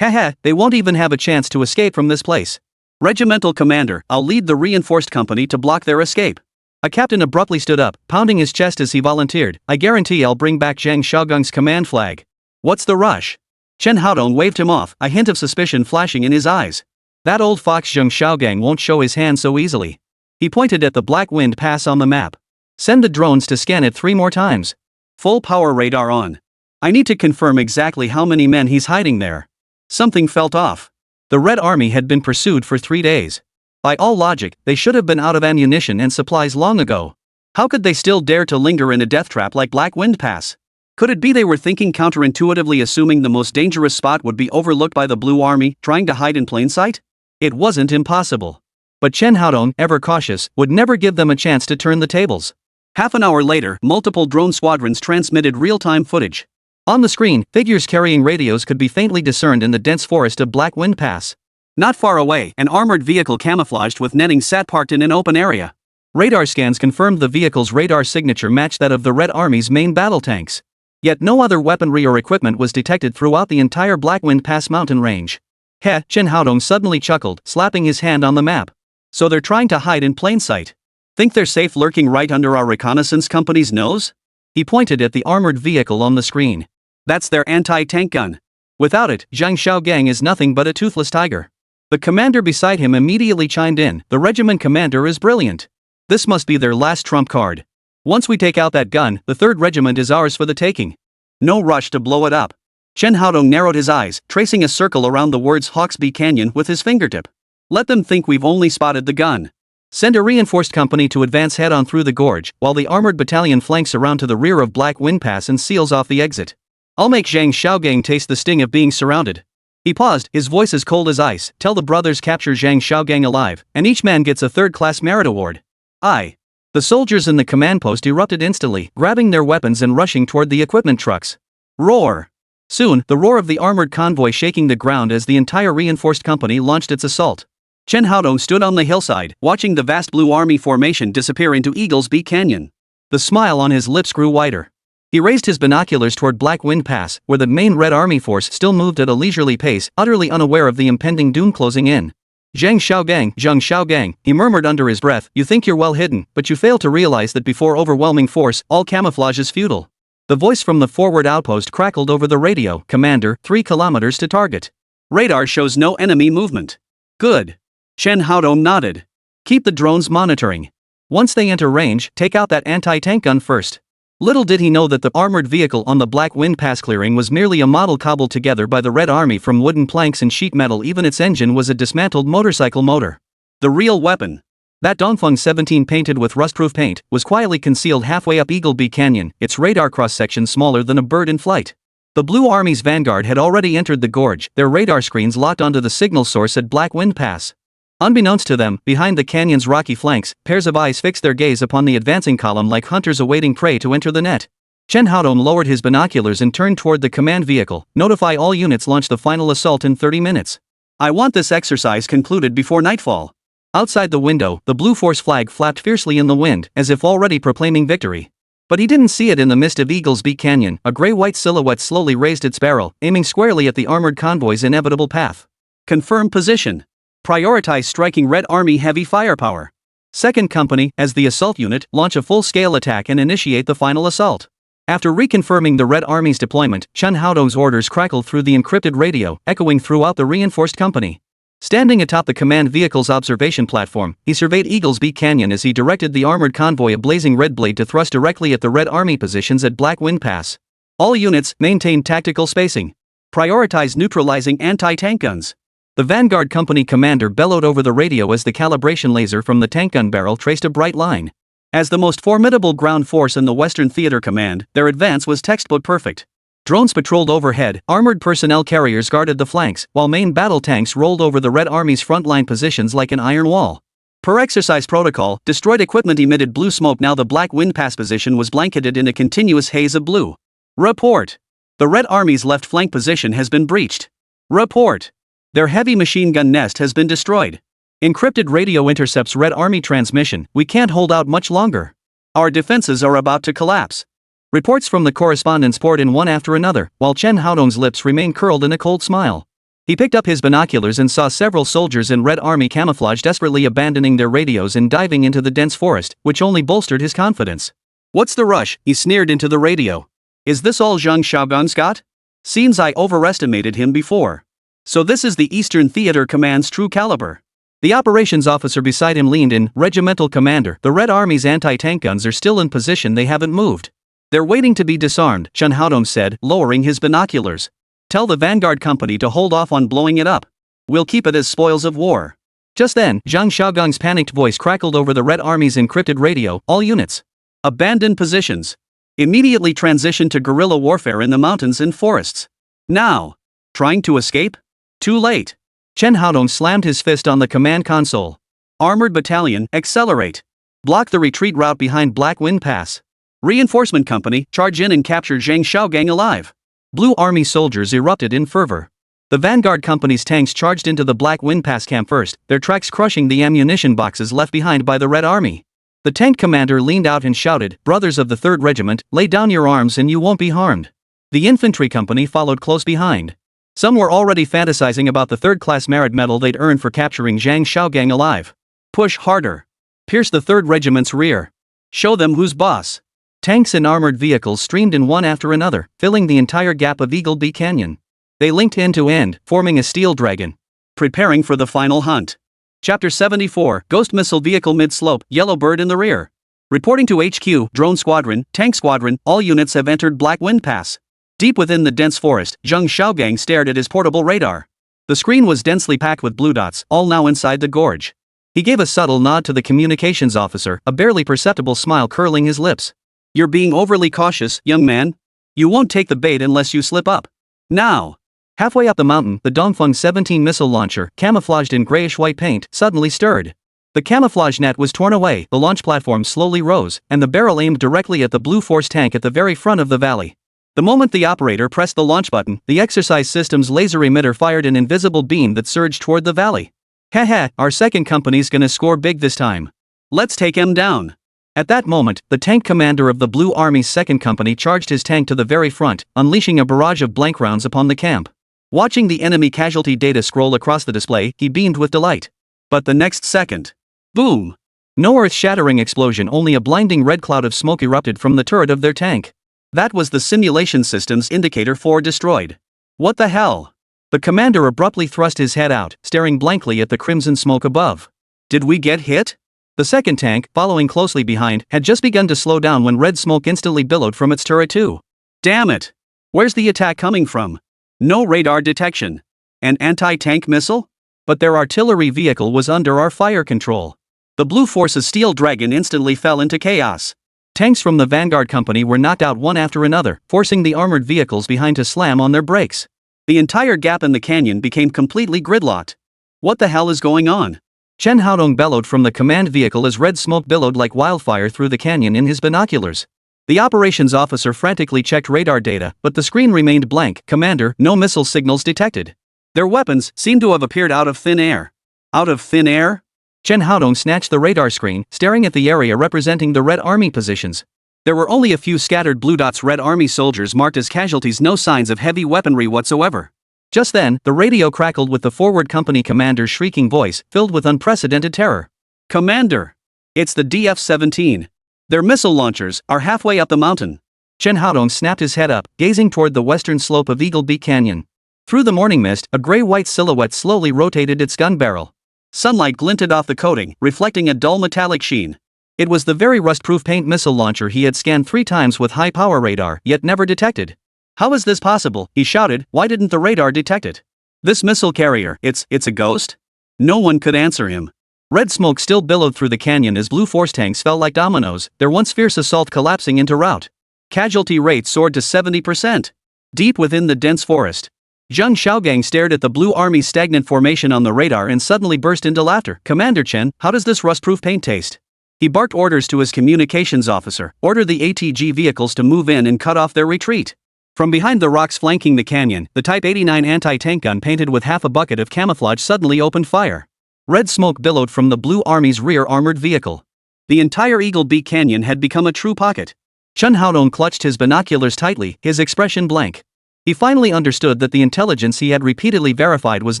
Haha, they won't even have a chance to escape from this place. Regimental commander, I'll lead the reinforced company to block their escape. A captain abruptly stood up, pounding his chest as he volunteered. I guarantee I'll bring back Zhang Xiaogang's command flag. What's the rush? Chen Haodong waved him off, a hint of suspicion flashing in his eyes. That old fox Zhang Xiaogang won't show his hand so easily. He pointed at the Black Wind Pass on the map. Send the drones to scan it 3 more times. Full power radar on. I need to confirm exactly how many men he's hiding there. Something felt off. The Red Army had been pursued for 3 days. By all logic, they should have been out of ammunition and supplies long ago. How could they still dare to linger in a death trap like Black Wind Pass? Could it be they were thinking counterintuitively, assuming the most dangerous spot would be overlooked by the Blue Army, trying to hide in plain sight? It wasn't impossible. But Chen Haodong, ever cautious, would never give them a chance to turn the tables. Half an hour later, multiple drone squadrons transmitted real-time footage. On the screen, figures carrying radios could be faintly discerned in the dense forest of Black Wind Pass. Not far away, an armored vehicle camouflaged with netting sat parked in an open area. Radar scans confirmed the vehicle's radar signature matched that of the Red Army's main battle tanks. Yet no other weaponry or equipment was detected throughout the entire Black Wind Pass mountain range. Heh, Chen Haodong suddenly chuckled, slapping his hand on the map. So they're trying to hide in plain sight. Think they're safe lurking right under our reconnaissance company's nose? He pointed at the armored vehicle on the screen. That's their anti-tank gun. Without it, Zhang Xiaogang is nothing but a toothless tiger. The commander beside him immediately chimed in. The regiment commander is brilliant. This must be their last trump card. Once we take out that gun, the 3rd Regiment is ours for the taking. No rush to blow it up. Chen Haodong narrowed his eyes, tracing a circle around the words Hawksby Canyon with his fingertip. Let them think we've only spotted the gun. Send a reinforced company to advance head-on through the gorge, while the armored battalion flanks around to the rear of Black Wind Pass and seals off the exit. I'll make Zhang Xiaogang taste the sting of being surrounded. He paused, his voice as cold as ice. Tell the brothers capture Zhang Xiaogang alive, and each man gets a 3rd-class merit award. Aye. The soldiers in the command post erupted instantly, grabbing their weapons and rushing toward the equipment trucks. Roar! Soon, the roar of the armored convoy shaking the ground as the entire reinforced company launched its assault. Chen Haodong stood on the hillside, watching the vast Blue Army formation disappear into Eagles Beak Canyon. The smile on his lips grew wider. He raised his binoculars toward Black Wind Pass, where the main Red Army force still moved at a leisurely pace, utterly unaware of the impending doom closing in. Zhang Xiaogang, he murmured under his breath, you think you're well hidden, but you fail to realize that before overwhelming force, all camouflage is futile. The voice from the forward outpost crackled over the radio. Commander, 3 kilometers to target. Radar shows no enemy movement. Good. Chen Haodong nodded. Keep the drones monitoring. Once they enter range, take out that anti-tank gun first. Little did he know that the armored vehicle on the Black Wind Pass clearing was merely a model cobbled together by the Red Army from wooden planks and sheet metal. Even its engine was a dismantled motorcycle motor. The real weapon. That Dongfeng 17 painted with rust-proof paint was quietly concealed halfway up Eagle Beak Canyon, its radar cross-section smaller than a bird in flight. The Blue Army's vanguard had already entered the gorge, their radar screens locked onto the signal source at Black Wind Pass. Unbeknownst to them, behind the canyon's rocky flanks, pairs of eyes fixed their gaze upon the advancing column like hunters awaiting prey to enter the net. Chen Haodong lowered his binoculars and turned toward the command vehicle. Notify all units, launch the final assault in 30 minutes. I want this exercise concluded before nightfall. Outside the window, the Blue Force flag flapped fiercely in the wind, as if already proclaiming victory. But he didn't see it in the mist of Eagles Beak Canyon. A gray-white silhouette slowly raised its barrel, aiming squarely at the armored convoy's inevitable path. Confirm position. Prioritize striking Red Army heavy firepower. Second Company, as the assault unit, launch a full-scale attack and initiate the final assault. After reconfirming the Red Army's deployment, Chen Haodong's orders crackled through the encrypted radio, echoing throughout the reinforced company. Standing atop the command vehicle's observation platform, he surveyed Eagles Beak Canyon as he directed the armored convoy, a blazing red blade, to thrust directly at the Red Army positions at Black Wind Pass. All units, maintain tactical spacing. Prioritize neutralizing anti-tank guns. The Vanguard Company commander bellowed over the radio as the calibration laser from the tank gun barrel traced a bright line. As the most formidable ground force in the Western Theater Command, their advance was textbook perfect. Drones patrolled overhead, armored personnel carriers guarded the flanks, while main battle tanks rolled over the Red Army's frontline positions like an iron wall. Per exercise protocol, destroyed equipment emitted blue smoke. Now the Black Wind Pass position was blanketed in a continuous haze of blue. Report. The Red Army's left flank position has been breached. Report. Their heavy machine gun nest has been destroyed. Encrypted radio intercepts Red Army transmission. We can't hold out much longer. Our defenses are about to collapse. Reports from the correspondents poured in one after another, while Chen Haodong's lips remained curled in a cold smile. He picked up his binoculars and saw several soldiers in Red Army camouflage desperately abandoning their radios and diving into the dense forest, which only bolstered his confidence. What's the rush? He sneered into the radio. Is this all Zhang Xiaogan's got? Seems I overestimated him before. So this is the Eastern Theater Command's true caliber. The operations officer beside him leaned in. Regimental commander, the Red Army's anti-tank guns are still in position. They haven't moved. They're waiting to be disarmed, Chen Haodong said, lowering his binoculars. Tell the Vanguard Company to hold off on blowing it up. We'll keep it as spoils of war. Just then, Zhang Xiaogang's panicked voice crackled over the Red Army's encrypted radio. All units. Abandon positions. Immediately transition to guerrilla warfare in the mountains and forests. Now. Trying to escape? Too late. Chen Haodong slammed his fist on the command console. Armored battalion, accelerate. Block the retreat route behind Black Wind Pass. Reinforcement company, charge in and capture Zhang Xiaogang alive. Blue Army soldiers erupted in fervor. The Vanguard Company's tanks charged into the Black Wind Pass camp first, their tracks crushing the ammunition boxes left behind by the Red Army. The tank commander leaned out and shouted, "Brothers of the 3rd Regiment, lay down your arms and you won't be harmed." The infantry company followed close behind. Some were already fantasizing about the 3rd-class merit medal they'd earned for capturing Zhang Xiaogang alive. Push harder. Pierce the 3rd Regiment's rear. Show them who's boss. Tanks and armored vehicles streamed in one after another, filling the entire gap of Eagle Beak Canyon. They linked end to end, forming a steel dragon. Preparing for the final hunt. Chapter 74, Ghost Missile Vehicle Mid-Slope, Yellow Bird in the rear. Reporting to HQ, Drone Squadron, Tank Squadron, all units have entered Black Wind Pass. Deep within the dense forest, Zhang Xiaogang stared at his portable radar. The screen was densely packed with blue dots, all now inside the gorge. He gave a subtle nod to the communications officer, a barely perceptible smile curling his lips. You're being overly cautious, young man. You won't take the bait unless you slip up. Now. Halfway up the mountain, the Dongfeng 17 missile launcher, camouflaged in grayish-white paint, suddenly stirred. The camouflage net was torn away, the launch platform slowly rose, and the barrel aimed directly at the Blue Force tank at the very front of the valley. The moment the operator pressed the launch button, the exercise system's laser emitter fired an invisible beam that surged toward the valley. Haha, our 2nd company's gonna score big this time. Let's take him down. At that moment, the tank commander of the Blue Army's 2nd Company charged his tank to the very front, unleashing a barrage of blank rounds upon the camp. Watching the enemy casualty data scroll across the display, he beamed with delight. But the next second. Boom! No earth-shattering explosion, only a blinding red cloud of smoke erupted from the turret of their tank. That was the simulation system's indicator for destroyed. What the hell? The commander abruptly thrust his head out, staring blankly at the crimson smoke above. Did we get hit? The 2nd tank, following closely behind, had just begun to slow down when red smoke instantly billowed from its turret too. Damn it! Where's the attack coming from? No radar detection. An anti-tank missile? But their artillery vehicle was under our fire control. The Blue Force's steel dragon instantly fell into chaos. Tanks from the Vanguard Company were knocked out one after another, forcing the armored vehicles behind to slam on their brakes. The entire gap in the canyon became completely gridlocked. What the hell is going on? Chen Haodong bellowed from the command vehicle as red smoke billowed like wildfire through the canyon in his binoculars. The operations officer frantically checked radar data, but the screen remained blank. Commander, no missile signals detected. Their weapons seemed to have appeared out of thin air. Out of thin air? Chen Haodong snatched the radar screen, staring at the area representing the Red Army positions. There were only a few scattered blue dots, Red Army soldiers marked as casualties, no signs of heavy weaponry whatsoever. Just then, the radio crackled with the forward company commander's shrieking voice, filled with unprecedented terror. Commander! It's the DF-17. Their missile launchers are halfway up the mountain. Chen Haodong snapped his head up, gazing toward the western slope of Eagle Beak Canyon. Through the morning mist, a gray-white silhouette slowly rotated its gun barrel. Sunlight glinted off the coating, reflecting a dull metallic sheen. It was the very rust-proof paint missile launcher he had scanned 3 times with high-power radar, yet never detected. How is this possible? He shouted. Why didn't the radar detect it? This missile carrier, it's a ghost? No one could answer him. Red smoke still billowed through the canyon as Blue Force tanks fell like dominoes, their once fierce assault collapsing into rout. Casualty rate soared to 70%. Deep within the dense forest, Zheng Xiaogang stared at the Blue Army's stagnant formation on the radar and suddenly burst into laughter. "Commander Chen, how does this rust-proof paint taste?" He barked orders to his communications officer, "Order the ATG vehicles to move in and cut off their retreat." From behind the rocks flanking the canyon, the Type 89 anti-tank gun painted with half a bucket of camouflage suddenly opened fire. Red smoke billowed from the Blue Army's rear armored vehicle. The entire Eagle Beak Canyon had become a true pocket. Chen Haodong clutched his binoculars tightly, his expression blank. He finally understood that the intelligence he had repeatedly verified was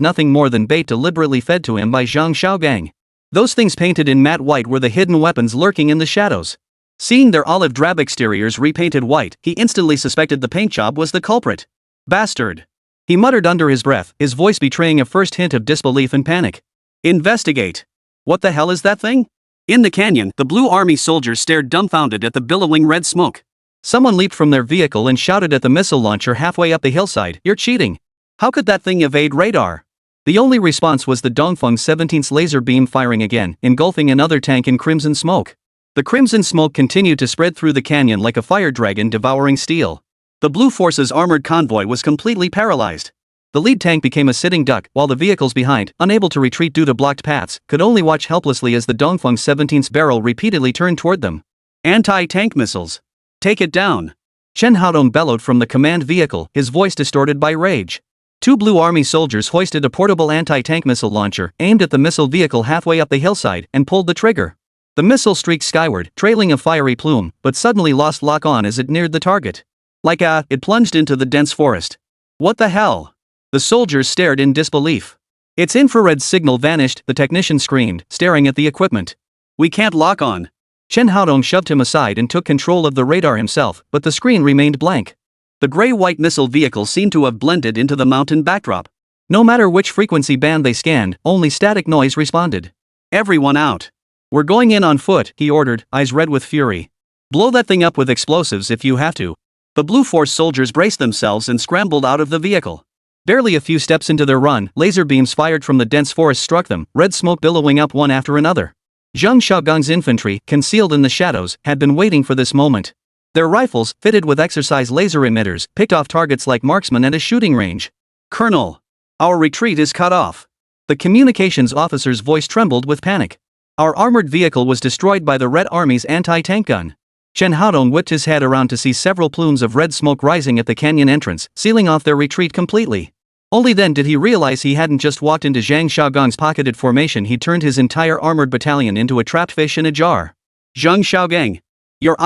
nothing more than bait deliberately fed to him by Zhang Xiaogang. Those things painted in matte white were the hidden weapons lurking in the shadows. Seeing their olive drab exteriors repainted white, he instantly suspected the paint job was the culprit. "Bastard!" he muttered under his breath, his voice betraying a first hint of disbelief and panic. "Investigate! What the hell is that thing?" In the canyon, the Blue Army soldiers stared dumbfounded at the billowing red smoke. Someone leaped from their vehicle and shouted at the missile launcher halfway up the hillside, "You're cheating! How could that thing evade radar?" The only response was the Dongfeng 17's laser beam firing again, engulfing another tank in crimson smoke. The crimson smoke continued to spread through the canyon like a fire dragon devouring steel. The Blue Force's armored convoy was completely paralyzed. The lead tank became a sitting duck, while the vehicles behind, unable to retreat due to blocked paths, could only watch helplessly as the Dongfeng 17's barrel repeatedly turned toward them. "Anti-tank missiles! Take it down!" Chen Haodong bellowed from the command vehicle, his voice distorted by rage. Two Blue Army soldiers hoisted a portable anti-tank missile launcher, aimed at the missile vehicle halfway up the hillside, and pulled the trigger. The missile streaked skyward, trailing a fiery plume, but suddenly lost lock-on as it neared the target. It plunged into the dense forest. "What the hell?" The soldiers stared in disbelief. Its infrared signal vanished, the technician screamed, staring at the equipment. "We can't lock on." Chen Haodong shoved him aside and took control of the radar himself, but the screen remained blank. The gray-white missile vehicle seemed to have blended into the mountain backdrop. No matter which frequency band they scanned, only static noise responded. "Everyone out. We're going in on foot," he ordered, eyes red with fury. "Blow that thing up with explosives if you have to." The Blue Force soldiers braced themselves and scrambled out of the vehicle. Barely a few steps into their run, laser beams fired from the dense forest struck them, red smoke billowing up one after another. Zhang Xiaogang's infantry, concealed in the shadows, had been waiting for this moment. Their rifles, fitted with exercise laser emitters, picked off targets like marksmen at a shooting range. "Colonel! Our retreat is cut off." The communications officer's voice trembled with panic. "Our armored vehicle was destroyed by the Red Army's anti-tank gun." Chen Haodong whipped his head around to see several plumes of red smoke rising at the canyon entrance, sealing off their retreat completely. Only then did he realize he hadn't just walked into Zhang Xiaogang's pocketed formation, he turned his entire armored battalion into a trapped fish in a jar. "Zhang Xiaogang! You're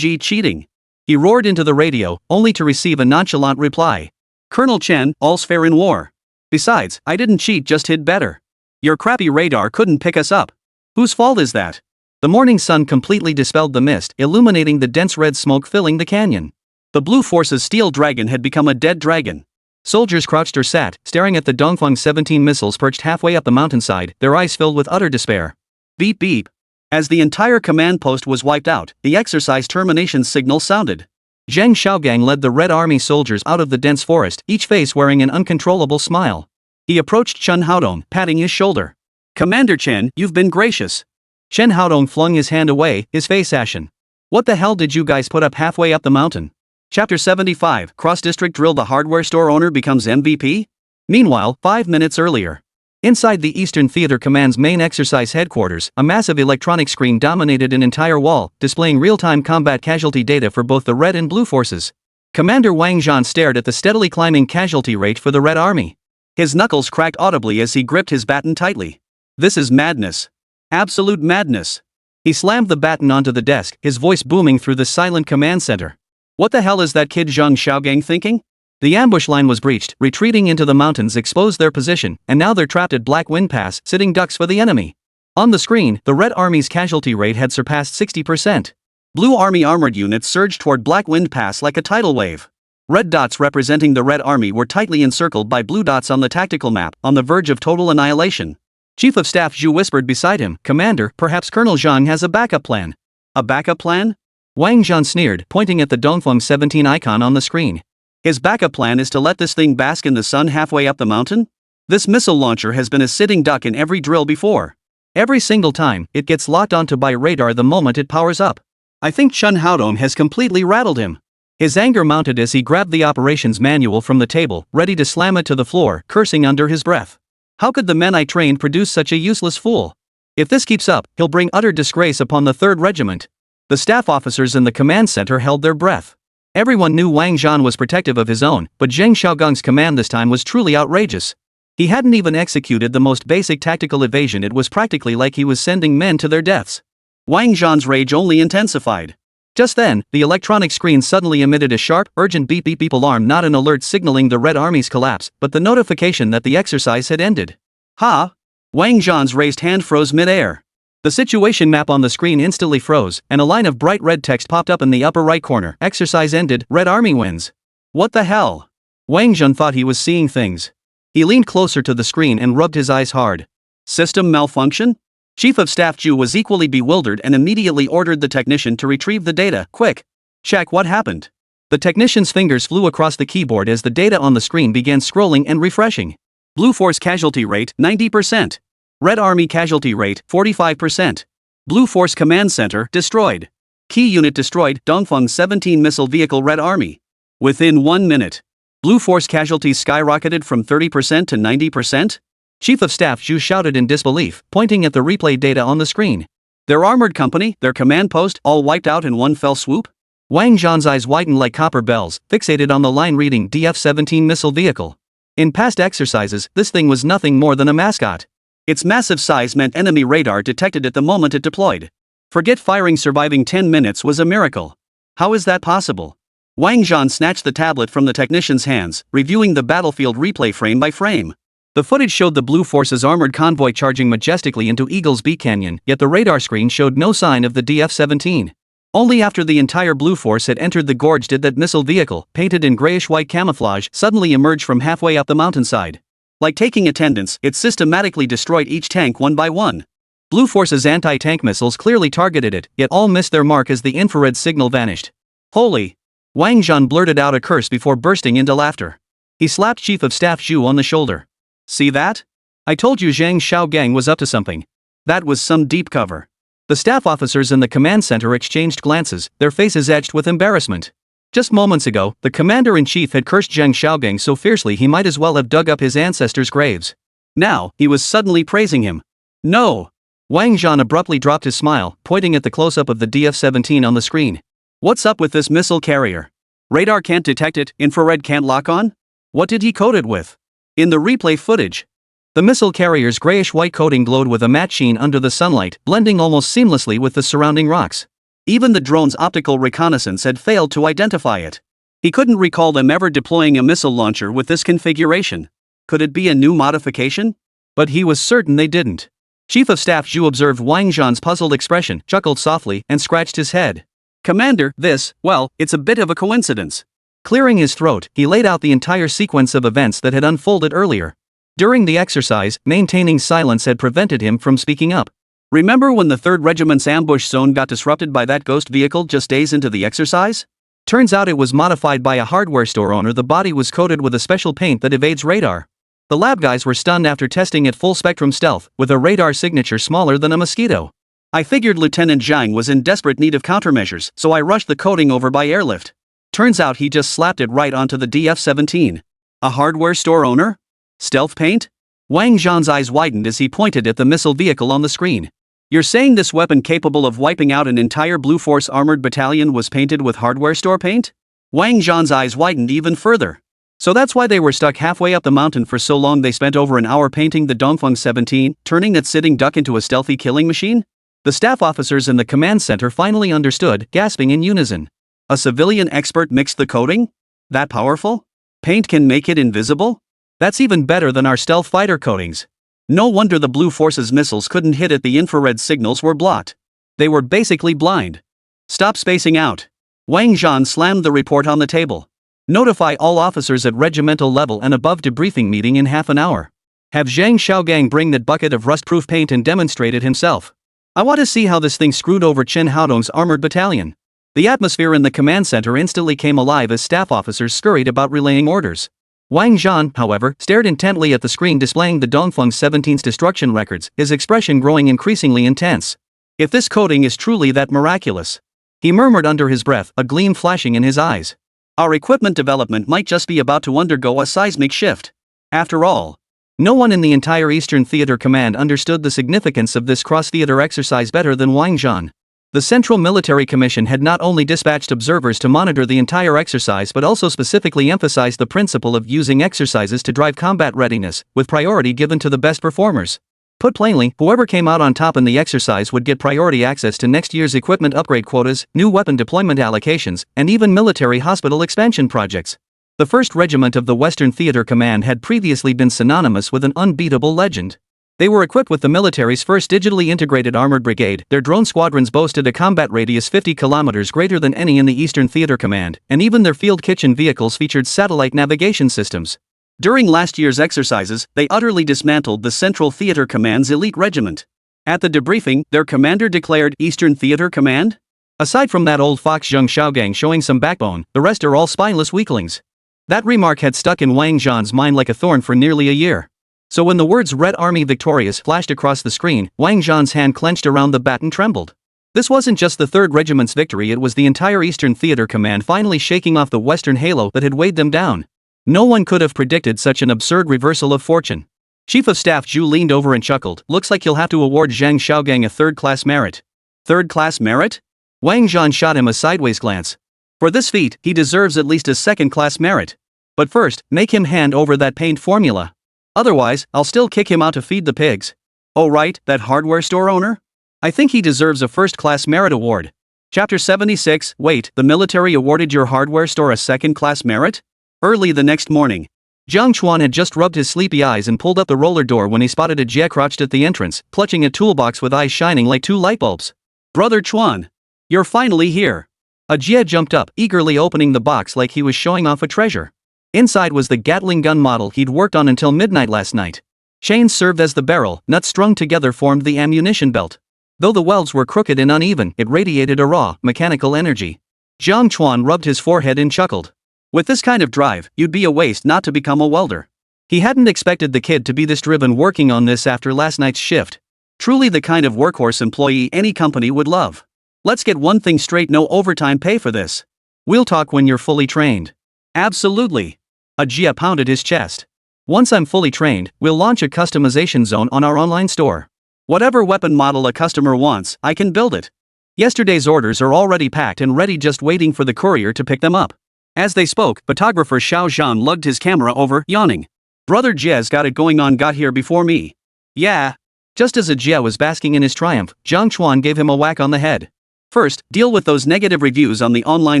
cheating!" He roared into the radio, only to receive a nonchalant reply. "Colonel Chen, all's fair in war. Besides, I didn't cheat, just hid better. Your crappy radar couldn't pick us up." "Whose fault is that?" The morning sun completely dispelled the mist, illuminating the dense red smoke filling the canyon. The Blue Force's steel dragon had become a dead dragon. Soldiers crouched or sat, staring at the Dongfeng 17 missiles perched halfway up the mountainside, their eyes filled with utter despair. Beep beep. As the entire command post was wiped out, the exercise termination signal sounded. Zhang Xiaogang led the Red Army soldiers out of the dense forest, each face wearing an uncontrollable smile. He approached Chen Haodong, patting his shoulder. "Commander Chen, you've been gracious." Chen Haodong flung his hand away, his face ashen. "What the hell did you guys put up halfway up the mountain?" Chapter 75, Cross-District Drill. The hardware store owner becomes MVP? Meanwhile, 5 minutes earlier. Inside the Eastern Theater Command's main exercise headquarters, a massive electronic screen dominated an entire wall, displaying real-time combat casualty data for both the Red and Blue forces. Commander Wang Zhan stared at the steadily climbing casualty rate for the Red Army. His knuckles cracked audibly as he gripped his baton tightly. "This is madness. Absolute madness." He slammed the baton onto the desk, his voice booming through the silent command center. "What the hell is that kid Zhang Xiaogang thinking?" The ambush line was breached, retreating into the mountains exposed their position, and now they're trapped at Black Wind Pass, sitting ducks for the enemy. On the screen, the Red Army's casualty rate had surpassed 60%. Blue Army armored units surged toward Black Wind Pass like a tidal wave. Red dots representing the Red Army were tightly encircled by blue dots on the tactical map, on the verge of total annihilation. Chief of Staff Zhu whispered beside him, "Commander, perhaps Colonel Zhang has a backup plan." "A backup plan?" Wang Zhan sneered, pointing at the Dongfeng 17 icon on the screen. "His backup plan is to let this thing bask in the sun halfway up the mountain? This missile launcher has been a sitting duck in every drill before. Every single time, it gets locked onto by radar the moment it powers up. I think Chen Haodong has completely rattled him." His anger mounted as he grabbed the operations manual from the table, ready to slam it to the floor, cursing under his breath. How could the men I trained produce such a useless fool? If this keeps up, he'll bring utter disgrace upon the 3rd Regiment. The staff officers in the command center held their breath. Everyone knew Wang Zhan was protective of his own, but Zheng Xiaogang's command this time was truly outrageous. He hadn't even executed the most basic tactical evasion. It was practically like he was sending men to their deaths. Wang Zhan's rage only intensified. Just then, the electronic screen suddenly emitted a sharp, urgent beep beep beep alarm, not an alert signaling the Red Army's collapse, but the notification that the exercise had ended. Ha! Wang Zhan's raised hand froze mid-air. The situation map on the screen instantly froze, and a line of bright red text popped up in the upper right corner. Exercise ended, Red Army wins. What the hell? Wang Zhan thought he was seeing things. He leaned closer to the screen and rubbed his eyes hard. System malfunction? Chief of Staff Zhu was equally bewildered and immediately ordered the technician to retrieve the data. Quick! Check what happened. The technician's fingers flew across the keyboard as the data on the screen began scrolling and refreshing. Blue Force casualty rate, 90%. Red Army casualty rate, 45%. Blue Force Command Center, destroyed. Key unit destroyed, Dongfeng 17 missile vehicle Red Army. Within 1 minute. Blue Force casualties skyrocketed from 30% to 90%? Chief of Staff Zhu shouted in disbelief, pointing at the replay data on the screen. Their armored company, their command post, all wiped out in one fell swoop? Wang Zhan's eyes widened like copper bells, fixated on the line reading DF-17 missile vehicle. In past exercises, this thing was nothing more than a mascot. Its massive size meant enemy radar detected it the moment it deployed. Forget firing, surviving 10 minutes was a miracle. How is that possible? Wang Zhan snatched the tablet from the technician's hands, reviewing the battlefield replay frame by frame. The footage showed the Blue Force's armored convoy charging majestically into Eagle's Beak Canyon, yet the radar screen showed no sign of the DF-17. Only after the entire Blue Force had entered the gorge did that missile vehicle, painted in grayish-white camouflage, suddenly emerge from halfway up the mountainside. Like taking attendance, it systematically destroyed each tank one by one. Blue Force's anti-tank missiles clearly targeted it, yet all missed their mark as the infrared signal vanished. Holy! Wang Zhan blurted out a curse before bursting into laughter. He slapped Chief of Staff Zhu on the shoulder. See that? I told you Zheng Xiaogang was up to something. That was some deep cover. The staff officers in the command center exchanged glances, their faces etched with embarrassment. Just moments ago, the commander-in-chief had cursed Zheng Xiaogang so fiercely he might as well have dug up his ancestors' graves. Now, he was suddenly praising him. No! Wang Zhan abruptly dropped his smile, pointing at the close-up of the DF-17 on the screen. What's up with this missile carrier? Radar can't detect it, infrared can't lock on? What did he coat it with? In the replay footage, the missile carrier's grayish-white coating glowed with a matte sheen under the sunlight, blending almost seamlessly with the surrounding rocks. Even the drone's optical reconnaissance had failed to identify it. He couldn't recall them ever deploying a missile launcher with this configuration. Could it be a new modification? But he was certain they didn't. Chief of Staff Zhu observed Wang Zhan's puzzled expression, chuckled softly, and scratched his head. Commander, it's a bit of a coincidence. Clearing his throat, he laid out the entire sequence of events that had unfolded earlier. During the exercise, maintaining silence had prevented him from speaking up. Remember when the 3rd Regiment's ambush zone got disrupted by that ghost vehicle just days into the exercise? Turns out it was modified by a hardware store owner. The body was coated with a special paint that evades radar. The lab guys were stunned after testing it full spectrum stealth, with a radar signature smaller than a mosquito. I figured Lieutenant Jiang was in desperate need of countermeasures, so I rushed the coating over by airlift. Turns out he just slapped it right onto the DF-17. A hardware store owner? Stealth paint? Wang Zhan's eyes widened as he pointed at the missile vehicle on the screen. You're saying this weapon capable of wiping out an entire Blue Force armored battalion was painted with hardware store paint? Wang Zhan's eyes widened even further. So that's why they were stuck halfway up the mountain for so long. They spent over an hour painting the Dongfeng 17, turning that sitting duck into a stealthy killing machine? The staff officers in the command center finally understood, gasping in unison. A civilian expert mixed the coating? That powerful? Paint can make it invisible? That's even better than our stealth fighter coatings. No wonder the Blue Force's missiles couldn't hit it. The infrared signals were blocked. They were basically blind. Stop spacing out. Wang Zhan slammed the report on the table. Notify all officers at regimental level and above. Debriefing meeting in half an hour. Have Zheng Xiaogang bring that bucket of rust-proof paint and demonstrate it himself. I want to see how this thing screwed over Chen Haodong's armored battalion. The atmosphere in the command center instantly came alive as staff officers scurried about relaying orders. Wang Zhan, however, stared intently at the screen displaying the Dongfeng 17's destruction records, his expression growing increasingly intense. If this coating is truly that miraculous, he murmured under his breath, a gleam flashing in his eyes. Our equipment development might just be about to undergo a seismic shift. After all, no one in the entire Eastern Theater Command understood the significance of this cross-theater exercise better than Wang Zhan. The Central Military Commission had not only dispatched observers to monitor the entire exercise but also specifically emphasized the principle of using exercises to drive combat readiness, with priority given to the best performers. Put plainly, whoever came out on top in the exercise would get priority access to next year's equipment upgrade quotas, new weapon deployment allocations, and even military hospital expansion projects. The 1st Regiment of the Western Theater Command had previously been synonymous with an unbeatable legend. They were equipped with the military's first digitally integrated armored brigade. Their drone squadrons boasted a combat radius 50 kilometers greater than any in the Eastern Theater Command, and even their field kitchen vehicles featured satellite navigation systems. During last year's exercises, they utterly dismantled the Central Theater Command's elite regiment. At the debriefing, their commander declared, "Eastern Theater Command? Aside from that old fox Zheng Xiaogang showing some backbone, the rest are all spineless weaklings." That remark had stuck in Wang Zhan's mind like a thorn for nearly a year. So when the words "Red Army Victorious" flashed across the screen, Wang Zhan's hand clenched around the baton trembled. This wasn't just the 3rd Regiment's victory, it was the entire Eastern Theater Command finally shaking off the Western halo that had weighed them down. No one could have predicted such an absurd reversal of fortune. Chief of Staff Zhu leaned over and chuckled. "Looks like you'll have to award Zheng Xiaogang a 3rd-class merit." 3rd-class merit? Wang Zhan shot him a sideways glance. For this feat, he deserves at least a 2nd-class merit. But first, make him hand over that paint formula. Otherwise, I'll still kick him out to feed the pigs. Oh right, that hardware store owner? I think he deserves a 1st-class merit award. Chapter 76, wait, the military awarded your hardware store a 2nd-class merit? Early the next morning, Jiang Chuan had just rubbed his sleepy eyes and pulled up the roller door when he spotted a Jie crouched at the entrance, clutching a toolbox with eyes shining like 2 light bulbs. "Brother Chuan, you're finally here." A Jie jumped up, eagerly opening the box like he was showing off a treasure. Inside was the Gatling gun model he'd worked on until midnight last night. Chains served as the barrel, nuts strung together formed the ammunition belt. Though the welds were crooked and uneven, it radiated a raw, mechanical energy. Jiang Chuan rubbed his forehead and chuckled. With this kind of drive, you'd be a waste not to become a welder. He hadn't expected the kid to be this driven working on this after last night's shift. Truly the kind of workhorse employee any company would love. Let's get one thing straight, no overtime pay for this. We'll talk when you're fully trained. Absolutely. Ajia pounded his chest. Once I'm fully trained, we'll launch a customization zone on our online store. Whatever weapon model a customer wants, I can build it. Yesterday's orders are already packed and ready, just waiting for the courier to pick them up. As they spoke, photographer Xiao Zhan lugged his camera over, yawning. Brother Jie's got it going on, got here before me. Yeah. Just as Ajia was basking in his triumph, Jiang Chuan gave him a whack on the head. First, deal with those negative reviews on the online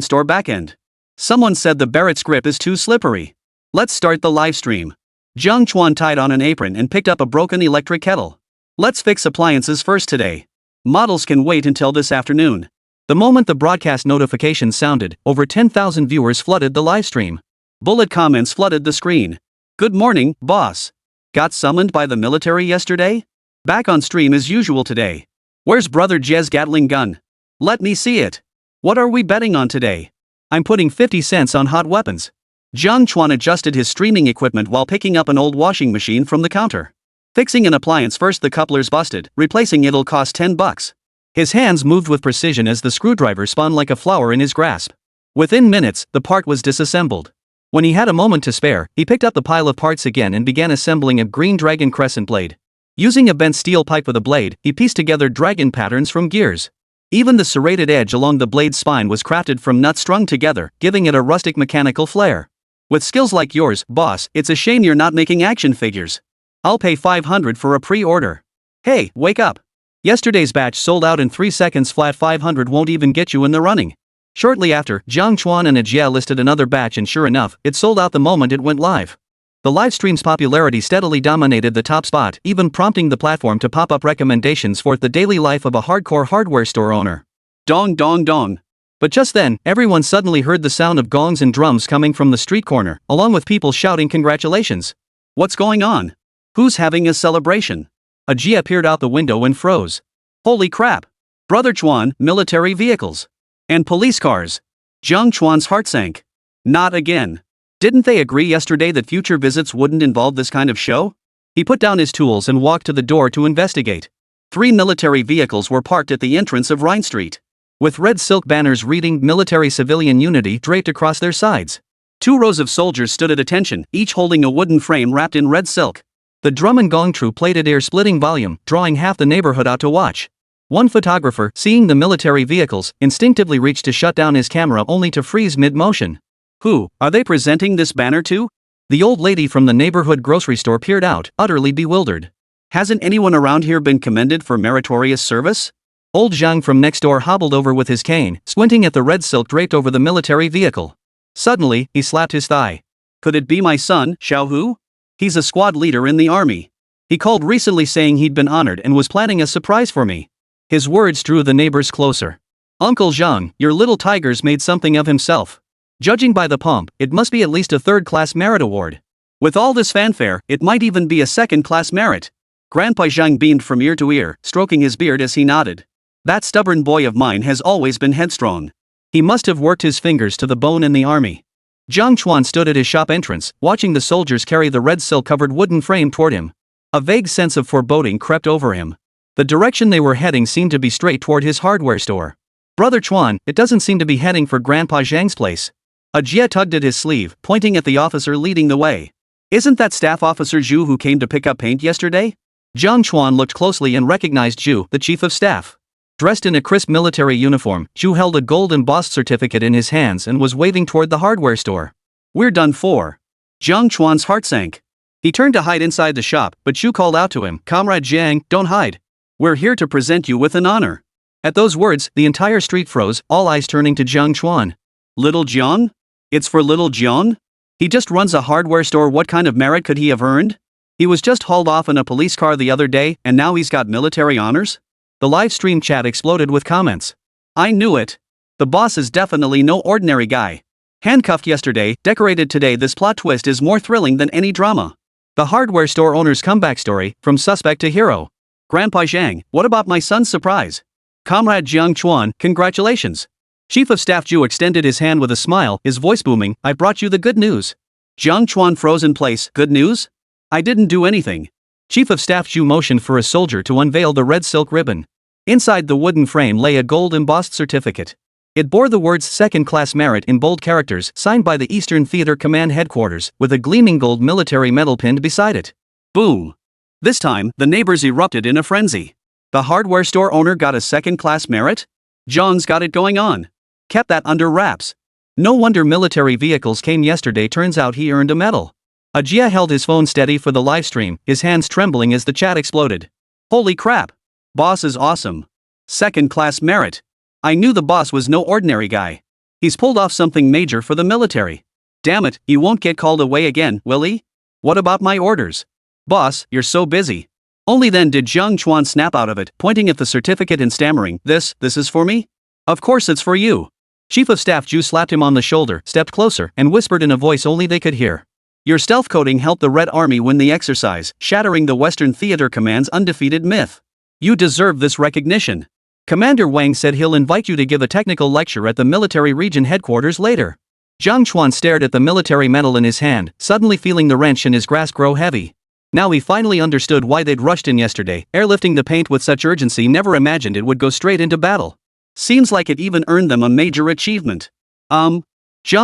store backend. Someone said the Barrett script is too slippery. Let's start the live stream. Jiang Chuan tied on an apron and picked up a broken electric kettle. Let's fix appliances first today. Models can wait until this afternoon. The moment the broadcast notification sounded, over 10,000 viewers flooded the livestream. Bullet comments flooded the screen. "Good morning, boss. Got summoned by the military yesterday? Back on stream as usual today. Where's Brother Jie's Gatling gun? Let me see it. What are we betting on today? I'm putting 50 cents on hot weapons." Jiang Chuan adjusted his streaming equipment while picking up an old washing machine from the counter. Fixing an appliance first, the coupler's busted, replacing it'll cost $10. His hands moved with precision as the screwdriver spun like a flower in his grasp. Within minutes, the part was disassembled. When he had a moment to spare, he picked up the pile of parts again and began assembling a green dragon crescent blade. Using a bent steel pipe with a blade, he pieced together dragon patterns from gears. Even the serrated edge along the blade's spine was crafted from nuts strung together, giving it a rustic mechanical flair. With skills like yours, boss, it's a shame you're not making action figures. I'll pay $500 for a pre-order. Hey, wake up. Yesterday's batch sold out in 3 seconds flat. $500 won't even get you in the running. Shortly after, Jiang Chuan and Ajia listed another batch, and sure enough, it sold out the moment it went live. The livestream's popularity steadily dominated the top spot, even prompting the platform to pop up recommendations for the daily life of a hardcore hardware store owner. Dong dong dong. But just then, everyone suddenly heard the sound of gongs and drums coming from the street corner, along with people shouting congratulations. What's going on? Who's having a celebration? Ajia peered out the window and froze. Holy crap! Brother Chuan, military vehicles. And police cars. Jiang Chuan's heart sank. Not again. Didn't they agree yesterday that future visits wouldn't involve this kind of show? He put down his tools and walked to the door to investigate. 3 military vehicles were parked at the entrance of Rhine Street. with red silk banners reading Military Civilian Unity draped across their sides. 2 rows of soldiers stood at attention, each holding a wooden frame wrapped in red silk. The drum and gong troop played at ear-splitting volume, drawing half the neighborhood out to watch. One photographer, seeing the military vehicles, instinctively reached to shut down his camera only to freeze mid-motion. Who are they presenting this banner to? The old lady from the neighborhood grocery store peered out, utterly bewildered. Hasn't anyone around here been commended for meritorious service? Old Jiang from next door hobbled over with his cane, squinting at the red silk draped over the military vehicle. Suddenly, he slapped his thigh. Could it be my son, Xiao Hu? He's a squad leader in the army. He called recently saying he'd been honored and was planning a surprise for me. His words drew the neighbors closer. Uncle Jiang, your little tiger's made something of himself. Judging by the pomp, it must be at least a third-class merit award. With all this fanfare, it might even be a second-class merit. Grandpa Jiang beamed from ear to ear, stroking his beard as he nodded. That stubborn boy of mine has always been headstrong. He must have worked his fingers to the bone in the army. Jiang Chuan stood at his shop entrance, watching the soldiers carry the red silk-covered wooden frame toward him. A vague sense of foreboding crept over him. The direction they were heading seemed to be straight toward his hardware store. Brother Chuan, it doesn't seem to be heading for Grandpa Zhang's place. A Jia tugged at his sleeve, pointing at the officer leading the way. Isn't that Staff Officer Zhu who came to pick up paint yesterday? Jiang Chuan looked closely and recognized Zhu, the chief of staff. Dressed in a crisp military uniform, Zhu held a gold embossed certificate in his hands and was waving toward the hardware store. We're done for. Jiang Chuan's heart sank. He turned to hide inside the shop, but Zhu called out to him, Comrade Jiang, don't hide. We're here to present you with an honor. At those words, the entire street froze, all eyes turning to Jiang Chuan. Little Jiang? It's for little Jiang? He just runs a hardware store. What kind of merit could he have earned? He was just hauled off in a police car the other day, and now he's got military honors? The live stream chat exploded with comments. I knew it. The boss is definitely no ordinary guy. Handcuffed yesterday, decorated today. This plot twist is more thrilling than any drama. The hardware store owner's comeback story, from suspect to hero. Grandpa Zhang, what about my son's surprise? Comrade Jiang Chuan, congratulations. Chief of Staff Zhu extended his hand with a smile, his voice booming, I brought you the good news. Jiang Chuan froze in place, good news? I didn't do anything. Chief of Staff Zhu motioned for a soldier to unveil the red silk ribbon. Inside the wooden frame lay a gold embossed certificate. It bore the words second-class merit in bold characters, signed by the Eastern Theater Command Headquarters, with a gleaming gold military medal pinned beside it. Boom! This time, the neighbors erupted in a frenzy. The hardware store owner got a second-class merit? Jiang's got it going on. Kept that under wraps. No wonder military vehicles came yesterday. Turns out he earned a medal. Ajia held his phone steady for the live stream, his hands trembling as the chat exploded. Holy crap! Boss is awesome. Second-class merit. I knew the boss was no ordinary guy. He's pulled off something major for the military. Damn it, he won't get called away again, will he? What about my orders? Boss, you're so busy. Only then did Jiang Chuan snap out of it, pointing at the certificate and stammering, This is for me? Of course it's for you. Chief of Staff Zhu slapped him on the shoulder, stepped closer, and whispered in a voice only they could hear. Your stealth coding helped the Red Army win the exercise, shattering the Western Theater Command's undefeated myth. You deserve this recognition. Commander Wang said he'll invite you to give a technical lecture at the military region headquarters later. Jiang Chuan stared at the military medal in his hand, suddenly feeling the wrench in his grasp grow heavy. Now he finally understood why they'd rushed in yesterday, airlifting the paint with such urgency. Never imagined it would go straight into battle. Seems like it even earned them a major achievement. Jiang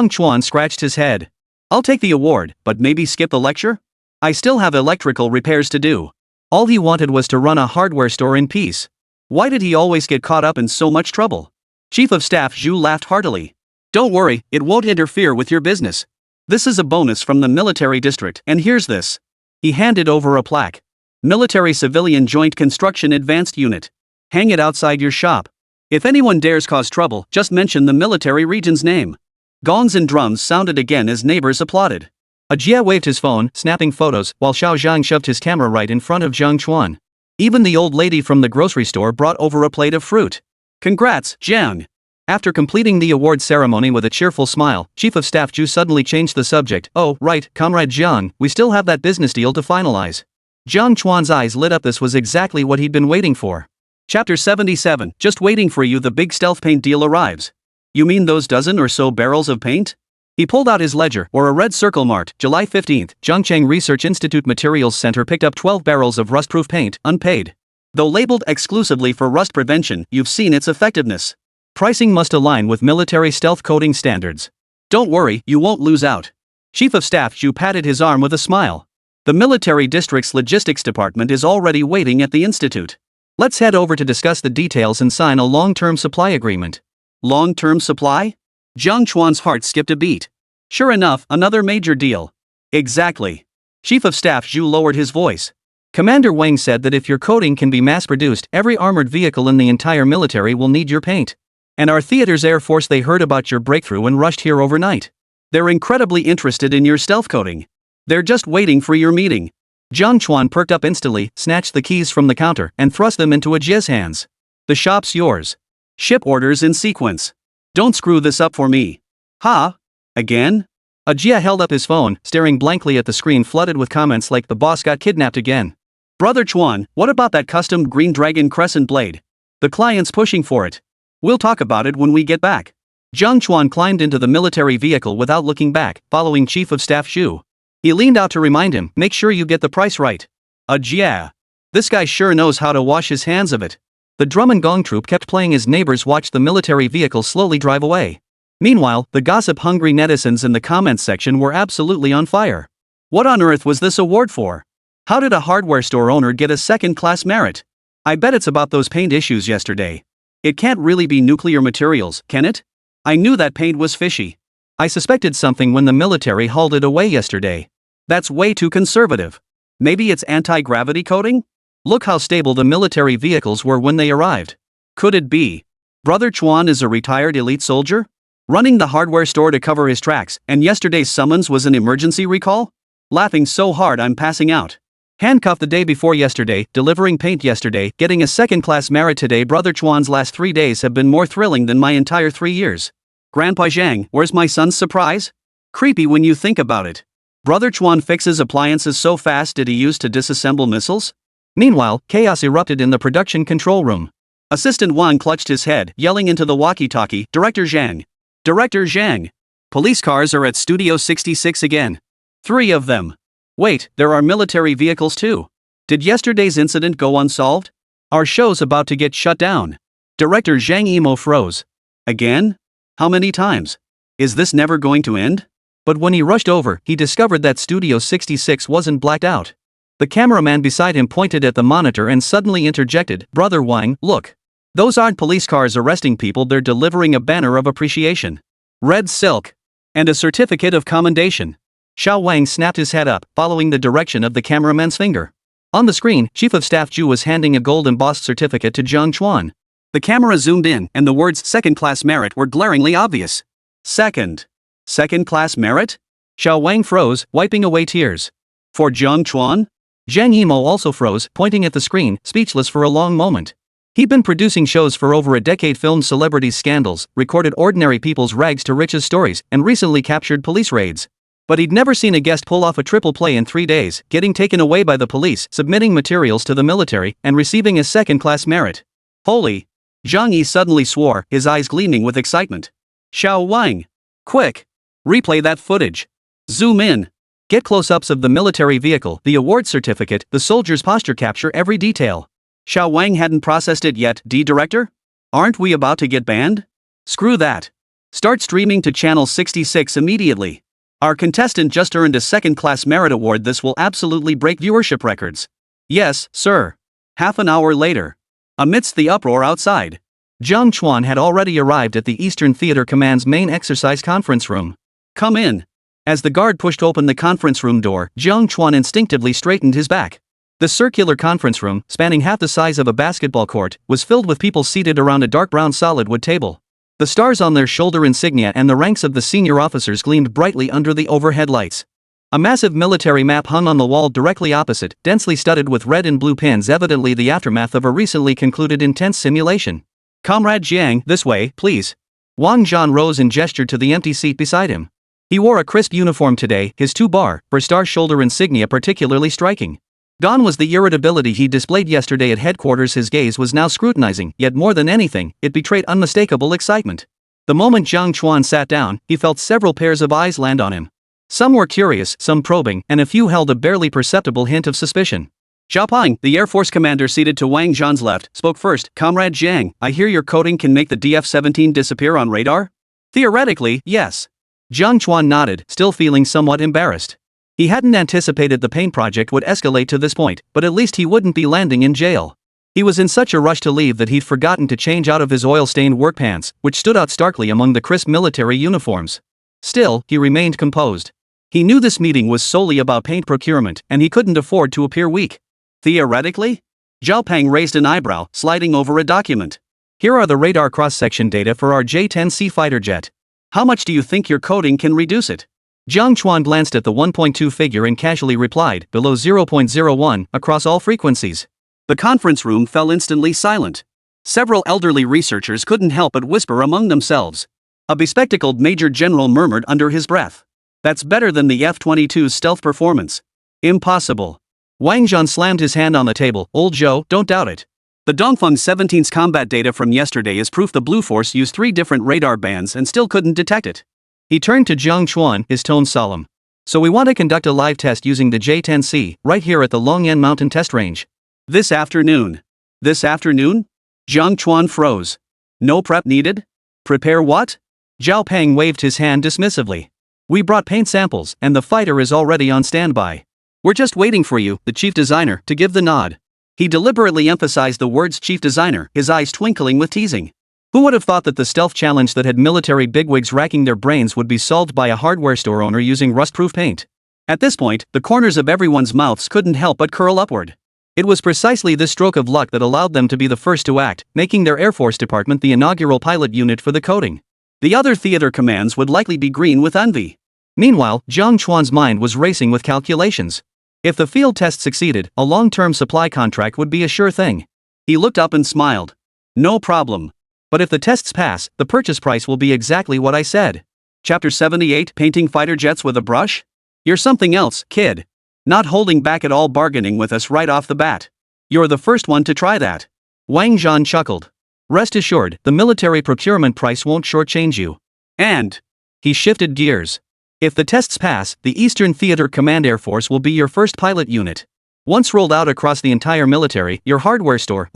Chuan scratched his head. I'll take the award, but maybe skip the lecture? I still have electrical repairs to do. All he wanted was to run a hardware store in peace. Why did he always get caught up in so much trouble? Chief of Staff Zhu laughed heartily. Don't worry, it won't interfere with your business. This is a bonus from the military district, and here's this. He handed over a plaque. Military Civilian Joint Construction Advanced Unit. Hang it outside your shop. If anyone dares cause trouble, just mention the military region's name. Gongs and drums sounded again as neighbors applauded. Ajia waved his phone, snapping photos, while Xiao Zhang shoved his camera right in front of Jiang Chuan. Even the old lady from the grocery store brought over a plate of fruit. Congrats, Jiang! After completing the award ceremony with a cheerful smile, Chief of Staff Zhu suddenly changed the subject. Oh, right, Comrade Jiang, we still have that business deal to finalize. Jiang Chuan's eyes lit up. This was exactly what he'd been waiting for. Chapter 77, just waiting for you. The big stealth paint deal arrives. You mean those dozen or so barrels of paint? He pulled out his ledger, or a red circle marked, July 15th, Zhongcheng Research Institute Materials Center picked up 12 barrels of rust-proof paint, unpaid. Though labeled exclusively for rust prevention, you've seen its effectiveness. Pricing must align with military stealth coding standards. Don't worry, you won't lose out. Chief of Staff Zhu patted his arm with a smile. The military district's logistics department is already waiting at the institute. Let's head over to discuss the details and sign a long-term supply agreement. Long-term supply? Jiang Chuan's heart skipped a beat. Sure enough, another major deal. Exactly. Chief of Staff Zhu lowered his voice. Commander Wang said that if your coding can be mass-produced, every armored vehicle in the entire military will need your paint. And our theater's Air Force, they heard about your breakthrough and rushed here overnight. They're incredibly interested in your stealth coding. They're just waiting for your meeting. Jiang Chuan perked up instantly, snatched the keys from the counter, and thrust them into Ajie's hands. The shop's yours. Ship orders in sequence. Don't screw this up for me. Ha? Again? Ajie held up his phone, staring blankly at the screen flooded with comments like the boss got kidnapped again. Brother Chuan, what about that custom Green Dragon Crescent blade? The client's pushing for it. We'll talk about it when we get back. Jiang Chuan climbed into the military vehicle without looking back, following Chief of Staff Zhu. He leaned out to remind him, make sure you get the price right. Ajie. This guy sure knows how to wash his hands of it. The drum and gong troupe kept playing as neighbors watched the military vehicle slowly drive away. Meanwhile, the gossip-hungry netizens in the comments section were absolutely on fire. What on earth was this award for? How did a hardware store owner get a second-class merit? I bet it's about those paint issues yesterday. It can't really be nuclear materials, can it? I knew that paint was fishy. I suspected something when the military hauled it away yesterday. That's way too conservative. Maybe it's anti-gravity coating? Look how stable the military vehicles were when they arrived. Could it be? Brother Chuan is a retired elite soldier? Running the hardware store to cover his tracks, and yesterday's summons was an emergency recall? Laughing so hard I'm passing out. Handcuffed the day before yesterday, delivering paint yesterday, getting a second-class merit today. Brother Chuan's last 3 days have been more thrilling than my entire 3 years. Grandpa Zhang, where's my son's surprise? Creepy when you think about it. Brother Chuan fixes appliances so fast. Did he use to disassemble missiles? Meanwhile, chaos erupted in the production control room. Assistant Wang clutched his head, yelling into the walkie-talkie, Director Zhang. Director Zhang. Police cars are at Studio 66 again. 3 of them. Wait, there are military vehicles too. Did yesterday's incident go unsolved? Our show's about to get shut down. Director Zhang emo froze. Again? How many times? Is this never going to end? But when he rushed over, he discovered that Studio 66 wasn't blacked out. The cameraman beside him pointed at the monitor and suddenly interjected, Brother Wang, look. Those aren't police cars arresting people, they're delivering a banner of appreciation. Red silk. And a certificate of commendation. Xiao Wang snapped his head up, following the direction of the cameraman's finger. On the screen, Chief of Staff Zhu was handing a gold-embossed certificate to Jiang Chuan. The camera zoomed in, and the words second-class merit were glaringly obvious. Second-class merit? Xiao Wang froze, wiping away tears. For Jiang Chuan? Zhang Yimou also froze, pointing at the screen, speechless for a long moment. He'd been producing shows for over a decade, filmed celebrities' scandals, recorded ordinary people's rags to riches stories, and recently captured police raids. But he'd never seen a guest pull off a triple play in 3 days, getting taken away by the police, submitting materials to the military, and receiving a second-class merit. Holy! Zhang Yi suddenly swore, his eyes gleaming with excitement. Xiao Wang! Quick! Replay that footage. Zoom in. Get close-ups of the military vehicle, the award certificate, the soldier's posture, capture every detail. Xiao Wang hadn't processed it yet, Director? Aren't we about to get banned? Screw that. Start streaming to channel 66 immediately. Our contestant just earned a second-class merit award. This will absolutely break viewership records. Yes, sir. Half an hour later. Amidst the uproar outside, Jiang Chuan had already arrived at the Eastern Theater Command's main exercise conference room. Come in. As the guard pushed open the conference room door, Jiang Chuan instinctively straightened his back. The circular conference room, spanning half the size of a basketball court, was filled with people seated around a dark brown solid wood table. The stars on their shoulder insignia and the ranks of the senior officers gleamed brightly under the overhead lights. A massive military map hung on the wall directly opposite, densely studded with red and blue pins, evidently the aftermath of a recently concluded intense simulation. Comrade Jiang, this way, please. Wang Zhan rose and gestured to the empty seat beside him. He wore a crisp uniform today, his 2-bar, per star shoulder insignia particularly striking. Gone was the irritability he displayed yesterday at headquarters. His gaze was now scrutinizing, yet more than anything, it betrayed unmistakable excitement. The moment Jiang Chuan sat down, he felt several pairs of eyes land on him. Some were curious, some probing, and a few held a barely perceptible hint of suspicion. Zhao Peng, the Air Force commander seated to Wang Zhan's left, spoke first. Comrade Jiang, I hear your coding can make the DF-17 disappear on radar? Theoretically, yes. Jiang Chuan nodded, still feeling somewhat embarrassed. He hadn't anticipated the paint project would escalate to this point, but at least he wouldn't be landing in jail. He was in such a rush to leave that he'd forgotten to change out of his oil-stained work pants, which stood out starkly among the crisp military uniforms. Still, he remained composed. He knew this meeting was solely about paint procurement, and he couldn't afford to appear weak. Theoretically? Zhao Peng raised an eyebrow, sliding over a document. Here are the radar cross-section data for our J-10C fighter jet. How much do you think your coding can reduce it? Jiang Chuan glanced at the 1.2 figure and casually replied, below 0.01, across all frequencies. The conference room fell instantly silent. Several elderly researchers couldn't help but whisper among themselves. A bespectacled major general murmured under his breath. That's better than the F-22's stealth performance. Impossible. Wang Zhan slammed his hand on the table. Old Zhou, don't doubt it. The Dongfeng 17's combat data from yesterday is proof the Blue Force used 3 different radar bands and still couldn't detect it. He turned to Jiang Chuan, his tone solemn. So we want to conduct a live test using the J-10C, right here at the Longyan Mountain Test Range. This afternoon. This afternoon? Jiang Chuan froze. No prep needed? Prepare what? Zhao Peng waved his hand dismissively. We brought paint samples, and the fighter is already on standby. We're just waiting for you, the chief designer, to give the nod. He deliberately emphasized the words chief designer, his eyes twinkling with teasing. Who would have thought that the stealth challenge that had military bigwigs racking their brains would be solved by a hardware store owner using rust-proof paint? At this point, the corners of everyone's mouths couldn't help but curl upward. It was precisely this stroke of luck that allowed them to be the first to act, making their Air Force department the inaugural pilot unit for the coding. The other theater commands would likely be green with envy. Meanwhile, Jiang Chuan's mind was racing with calculations. If the field test succeeded, a long-term supply contract would be a sure thing. He looked up and smiled. No problem. But if the tests pass, the purchase price will be exactly what I said. Chapter 78, Painting Fighter Jets with a Brush? You're something else, kid. Not holding back at all, bargaining with us right off the bat. You're the first one to try that. Wang Zhan chuckled. Rest assured, the military procurement price won't shortchange you. And he shifted gears. If the tests pass, the Eastern Theater Command Air Force will be your first pilot unit. Once rolled out across the entire military, your hardware store,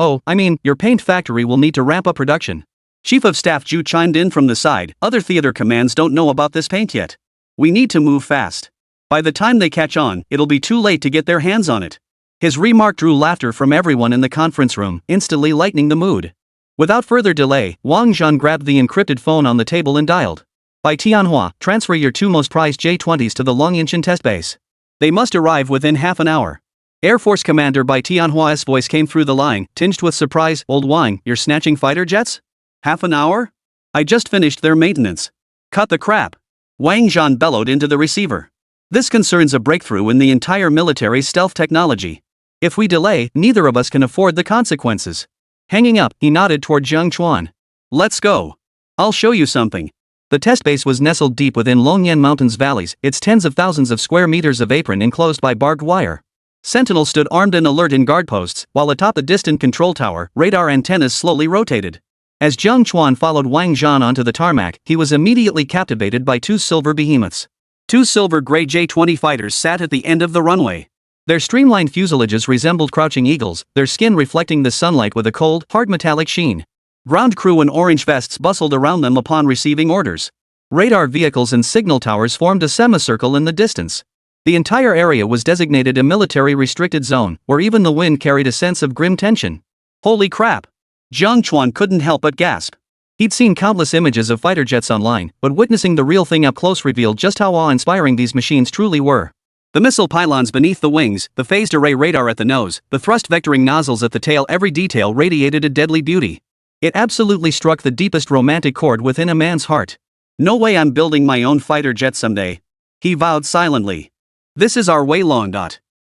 your paint factory will need to ramp up production. Chief of Staff Ju chimed in from the side. Other theater commands don't know about this paint yet. We need to move fast. By the time they catch on, it'll be too late to get their hands on it. His remark drew laughter from everyone in the conference room, instantly lightening the mood. Without further delay, Wang Zhan grabbed the encrypted phone on the table and dialed. By Tianhua, transfer your 2 most prized J-20s to the Longyanshan test base. They must arrive within half an hour. Air Force Commander Bai Tianhua's voice came through the line, tinged with surprise. Old Wang, you're snatching fighter jets? Half an hour? I just finished their maintenance. Cut the crap. Wang Zhan bellowed into the receiver. This concerns a breakthrough in the entire military's stealth technology. If we delay, neither of us can afford the consequences. Hanging up, he nodded toward Jiang Chuan. Let's go. I'll show you something. The test base was nestled deep within Longyan Mountain's valleys, its tens of thousands of square meters of apron enclosed by barbed wire. Sentinels stood armed and alert in guard posts, while atop the distant control tower, radar antennas slowly rotated. As Jiang Chuan followed Wang Zhan onto the tarmac, he was immediately captivated by 2 silver behemoths. 2 silver-gray J-20 fighters sat at the end of the runway. Their streamlined fuselages resembled crouching eagles, their skin reflecting the sunlight with a cold, hard metallic sheen. Ground crew in orange vests bustled around them upon receiving orders. Radar vehicles and signal towers formed a semicircle in the distance. The entire area was designated a military restricted zone, where even the wind carried a sense of grim tension. Holy crap! Jiang Chuan couldn't help but gasp. He'd seen countless images of fighter jets online, but witnessing the real thing up close revealed just how awe-inspiring these machines truly were. The missile pylons beneath the wings, the phased array radar at the nose, the thrust vectoring nozzles at the tail, every detail radiated a deadly beauty. It absolutely struck the deepest romantic chord within a man's heart. No way I'm building my own fighter jet someday. He vowed silently. This is our way, Long.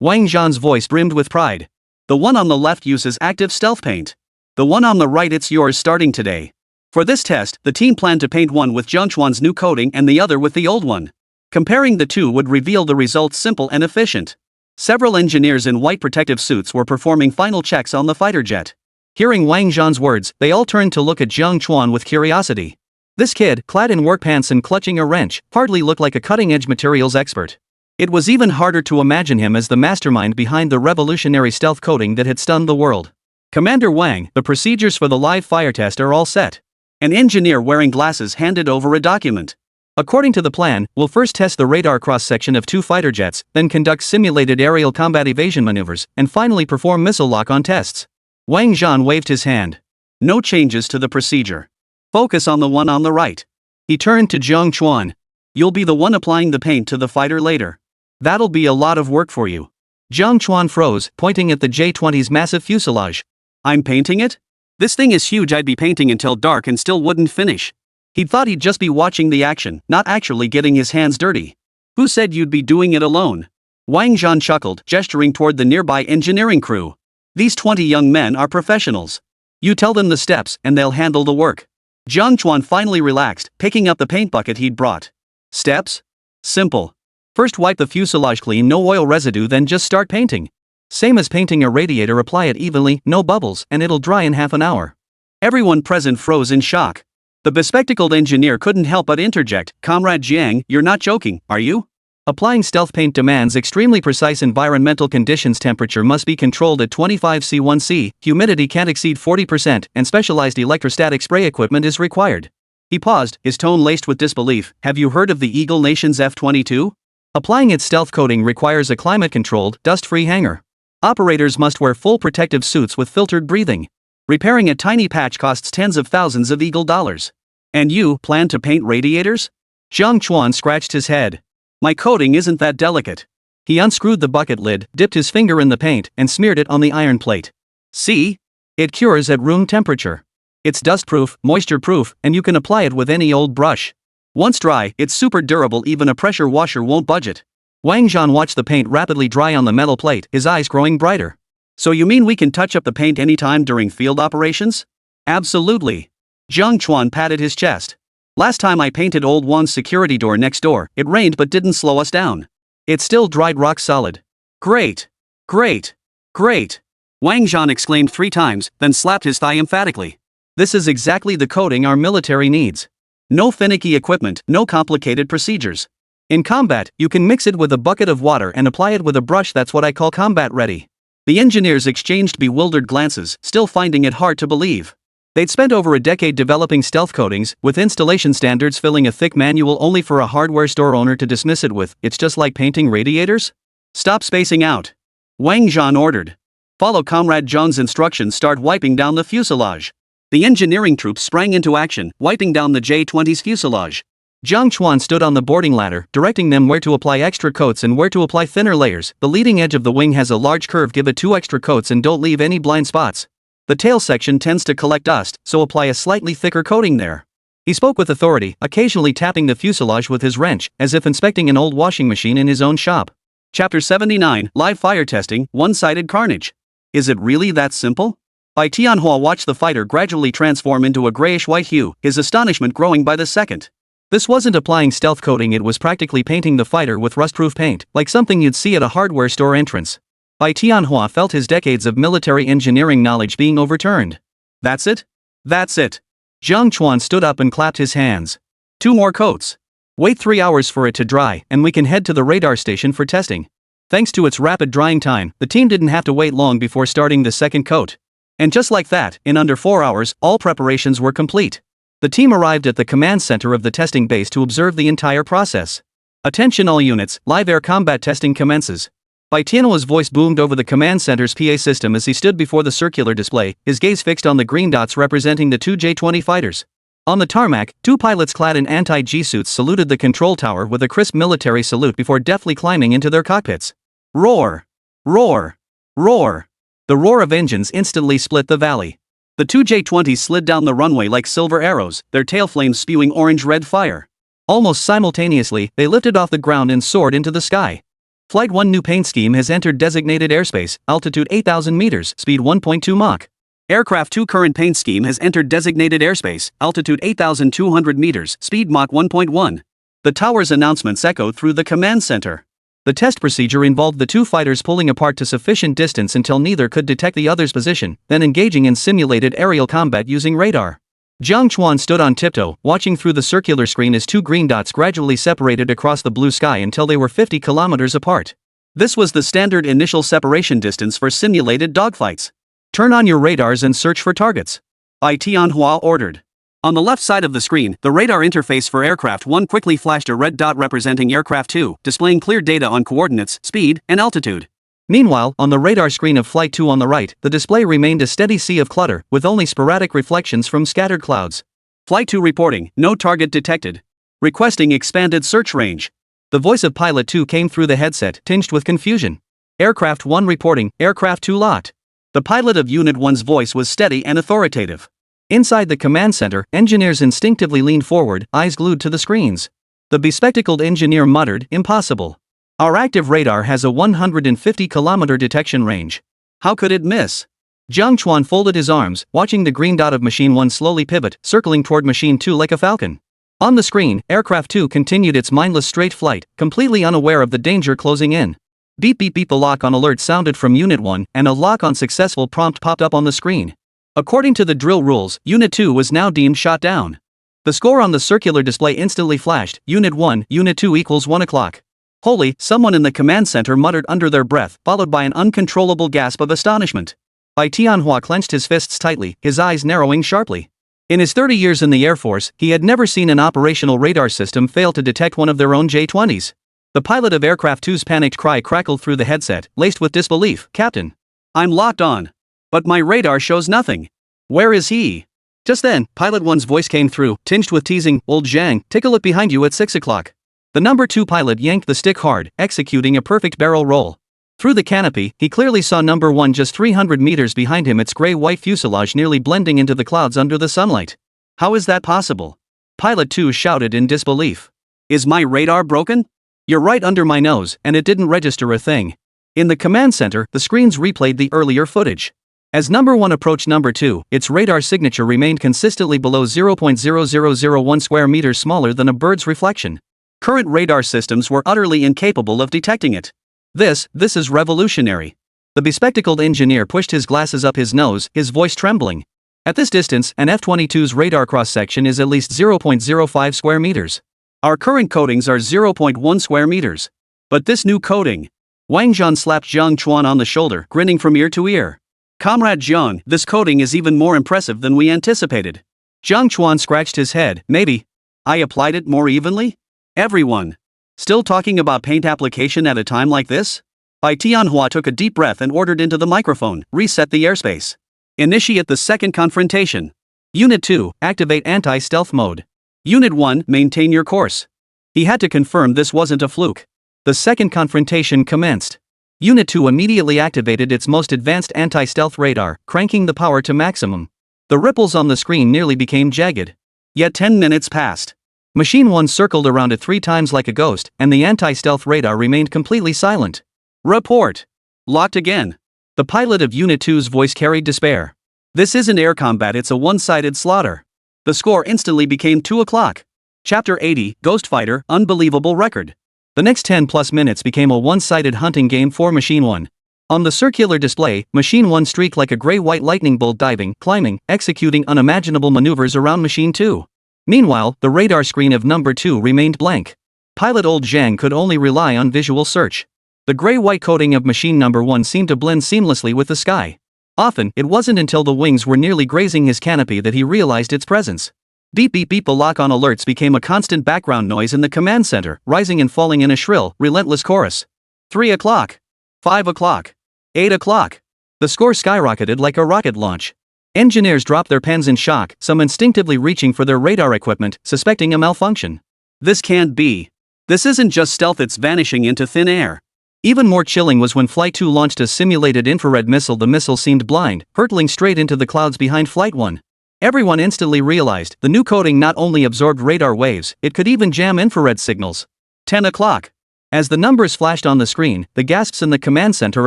Wang Zhan's voice brimmed with pride. The one on the left uses active stealth paint. The one on the right, it's yours starting today. For this test, the team planned to paint one with Jiang Chuan's new coating and the other with the old one. Comparing the two would reveal the results simple and efficient. Several engineers in white protective suits were performing final checks on the fighter jet. Hearing Wang Zhan's words, they all turned to look at Jiang Chuan with curiosity. This kid, clad in work pants and clutching a wrench, hardly looked like a cutting-edge materials expert. It was even harder to imagine him as the mastermind behind the revolutionary stealth coding that had stunned the world. Commander Wang, the procedures for the live fire test are all set. An engineer wearing glasses handed over a document. According to the plan, we'll first test the radar cross-section of 2 fighter jets, then conduct simulated aerial combat evasion maneuvers, and finally perform missile lock-on tests. Wang Zhan waved his hand. No changes to the procedure. Focus on the one on the right. He turned to Jiang Chuan. You'll be the one applying the paint to the fighter later. That'll be a lot of work for you. Jiang Chuan froze, pointing at the J-20's massive fuselage. I'm painting it? This thing is huge. I'd be painting until dark and still wouldn't finish. He thought he'd just be watching the action, not actually getting his hands dirty. Who said you'd be doing it alone? Wang Zhan chuckled, gesturing toward the nearby engineering crew. These 20 young men are professionals. You tell them the steps and they'll handle the work. Jiang Chuan finally relaxed, picking up the paint bucket he'd brought. Steps? Simple. First wipe the fuselage clean, no oil residue, then just start painting. Same as painting a radiator, apply it evenly, no bubbles, and it'll dry in half an hour. Everyone present froze in shock. The bespectacled engineer couldn't help but interject, Comrade Jiang, you're not joking, are you? Applying stealth paint demands extremely precise environmental conditions. Temperature must be controlled at 25 C1C, humidity can't exceed 40%, and specialized electrostatic spray equipment is required. He paused, his tone laced with disbelief. Have you heard of the Eagle Nation's F-22? Applying its stealth coating requires a climate-controlled, dust-free hangar. Operators must wear full protective suits with filtered breathing. Repairing a tiny patch costs tens of thousands of Eagle dollars. And you plan to paint radiators? Jiang Chuan scratched his head. My coating isn't that delicate. He unscrewed the bucket lid, dipped his finger in the paint, and smeared it on the iron plate. See? It cures at room temperature. It's dust-proof, moisture-proof, and you can apply it with any old brush. Once dry, it's super durable, even a pressure washer won't budge it. Wang Zhan watched the paint rapidly dry on the metal plate, his eyes growing brighter. So you mean we can touch up the paint anytime during field operations? Absolutely. Jiang Chuan patted his chest. Last time I painted old Wan's security door next door, it rained but didn't slow us down. It still dried rock solid. Great. Great. Great. Wang Zhan exclaimed 3 times, then slapped his thigh emphatically. This is exactly the coating our military needs. No finicky equipment, no complicated procedures. In combat, you can mix it with a bucket of water and apply it with a brush. That's what I call combat ready. The engineers exchanged bewildered glances, still finding it hard to believe. They'd spent over a decade developing stealth coatings, with installation standards filling a thick manual only for a hardware store owner to dismiss it with, it's just like painting radiators? Stop spacing out. Wang Zhan ordered. Follow Comrade Zhang's instructions, start wiping down the fuselage. The engineering troops sprang into action, wiping down the J-20's fuselage. Jiang Chuan stood on the boarding ladder, directing them where to apply extra coats and where to apply thinner layers. The leading edge of the wing has a large curve, give it 2 extra coats and don't leave any blind spots. The tail section tends to collect dust, so apply a slightly thicker coating there. He spoke with authority, occasionally tapping the fuselage with his wrench, as if inspecting an old washing machine in his own shop. Chapter 79, Live Fire Testing, One-Sided Carnage. Is it really that simple? Bai Tianhua watched the fighter gradually transform into a grayish-white hue, his astonishment growing by the second. This wasn't applying stealth coating, it was practically painting the fighter with rust-proof paint, like something you'd see at a hardware store entrance. Bai Tianhua felt his decades of military engineering knowledge being overturned. That's it? That's it. Jiang Chuan stood up and clapped his hands. 2 more coats. Wait 3 hours for it to dry, and we can head to the radar station for testing. Thanks to its rapid drying time, the team didn't have to wait long before starting the second coat. And just like that, in under 4 hours, all preparations were complete. The team arrived at the command center of the testing base to observe the entire process. Attention all units, live air combat testing commences. Bai Tianhua's voice boomed over the command center's PA system as he stood before the circular display, his gaze fixed on the green dots representing the 2 J-20 fighters. On the tarmac, 2 pilots clad in anti-G suits saluted the control tower with a crisp military salute before deftly climbing into their cockpits. Roar! Roar! Roar! The roar of engines instantly split the valley. The 2 J-20s slid down the runway like silver arrows, their tail flames spewing orange-red fire. Almost simultaneously, they lifted off the ground and soared into the sky. Flight 1 new paint scheme has entered designated airspace, altitude 8,000 meters, speed 1.2 Mach. Aircraft 2 current paint scheme has entered designated airspace, altitude 8,200 meters, speed Mach 1.1. The tower's announcements echoed through the command center. The test procedure involved the 2 fighters pulling apart to sufficient distance until neither could detect the other's position, then engaging in simulated aerial combat using radar. Jiang Chuan stood on tiptoe, watching through the circular screen as two green dots gradually separated across the blue sky until they were 50 kilometers apart. This was the standard initial separation distance for simulated dogfights. Turn on your radars and search for targets. Manhwa ordered. On the left side of the screen, the radar interface for Aircraft 1 quickly flashed a red dot representing Aircraft 2, displaying clear data on coordinates, speed, and altitude. Meanwhile, on the radar screen of Flight 2 on the right, the display remained a steady sea of clutter, with only sporadic reflections from scattered clouds. Flight 2 reporting, no target detected. Requesting expanded search range. The voice of Pilot 2 came through the headset, tinged with confusion. Aircraft 1 reporting, Aircraft 2 lot. The pilot of Unit 1's voice was steady and authoritative. Inside the command center, engineers instinctively leaned forward, eyes glued to the screens. The bespectacled engineer muttered, impossible. Our active radar has a 150-kilometer detection range. How could it miss? Jiang Chuan folded his arms, watching the green dot of Machine 1 slowly pivot, circling toward Machine 2 like a falcon. On the screen, Aircraft 2 continued its mindless straight flight, completely unaware of the danger closing in. Beep beep beep, a lock-on alert sounded from Unit 1, and a lock-on successful prompt popped up on the screen. According to the drill rules, Unit 2 was now deemed shot down. The score on the circular display instantly flashed, Unit 1, Unit 2 equals 1 o'clock. Holy, someone in the command center muttered under their breath, followed by an uncontrollable gasp of astonishment. Manhwa clenched his fists tightly, his eyes narrowing sharply. In his 30 years in the Air Force, he had never seen an operational radar system fail to detect one of their own J-20s. The pilot of Aircraft 2's panicked cry crackled through the headset, laced with disbelief. Captain. I'm locked on. But my radar shows nothing. Where is he? Just then, Pilot 1's voice came through, tinged with teasing. Old Zhang, take a look behind you at 6 o'clock. The number 2 pilot yanked the stick hard, executing a perfect barrel roll. Through the canopy, he clearly saw number 1 just 300 meters behind him, its gray-white fuselage nearly blending into the clouds under the sunlight. How is that possible? Pilot 2 shouted in disbelief. Is my radar broken? You're right under my nose, and it didn't register a thing. In the command center, the screens replayed the earlier footage. As number 1 approached number 2, its radar signature remained consistently below 0.0001 square meters smaller than a bird's reflection. Current radar systems were utterly incapable of detecting it. This is revolutionary. The bespectacled engineer pushed his glasses up his nose, his voice trembling. At this distance, an F-22's radar cross-section is at least 0.05 square meters. Our current coatings are 0.1 square meters. But this new coating. Wang Zhan slapped Jiang Chuan on the shoulder, grinning from ear to ear. Comrade Jiang, this coating is even more impressive than we anticipated. Jiang Chuan scratched his head. Maybe I applied it more evenly? Everyone. Still talking about paint application at a time like this? Manhwa took a deep breath and ordered into the microphone, reset the airspace. Initiate the second confrontation. Unit 2, activate anti-stealth mode. Unit 1, maintain your course. He had to confirm this wasn't a fluke. The second confrontation commenced. Unit 2 immediately activated its most advanced anti-stealth radar, cranking the power to maximum. The ripples on the screen nearly became jagged. Yet 10 minutes passed. Machine 1 circled around it 3 times like a ghost, and the anti-stealth radar remained completely silent. Report. Locked again. The pilot of Unit 2's voice carried despair. This isn't air combat, it's a one-sided slaughter. The score instantly became 2 o'clock. Chapter 80, Ghost Fighter, Unbelievable Record. The next 10+ minutes became a one-sided hunting game for Machine 1. On the circular display, Machine 1 streaked like a gray-white lightning bolt, diving, climbing, executing unimaginable maneuvers around Machine 2. Meanwhile, the radar screen of number 2 remained blank. Pilot Old Zhang could only rely on visual search. The gray-white coating of machine number 1 seemed to blend seamlessly with the sky. Often, it wasn't until the wings were nearly grazing his canopy that he realized its presence. Beep beep beep, the lock-on alerts became a constant background noise in the command center, rising and falling in a shrill, relentless chorus. 3 o'clock. 5 o'clock. 8 o'clock. The score skyrocketed like a rocket launch. Engineers dropped their pens in shock, some instinctively reaching for their radar equipment, suspecting a malfunction. This can't be. This isn't just stealth, it's vanishing into thin air. Even more chilling was when Flight 2 launched a simulated infrared missile. The missile seemed blind, hurtling straight into the clouds behind Flight 1. Everyone instantly realized the new coating not only absorbed radar waves, it could even jam infrared signals. 10 o'clock. As the numbers flashed on the screen, the gasps in the command center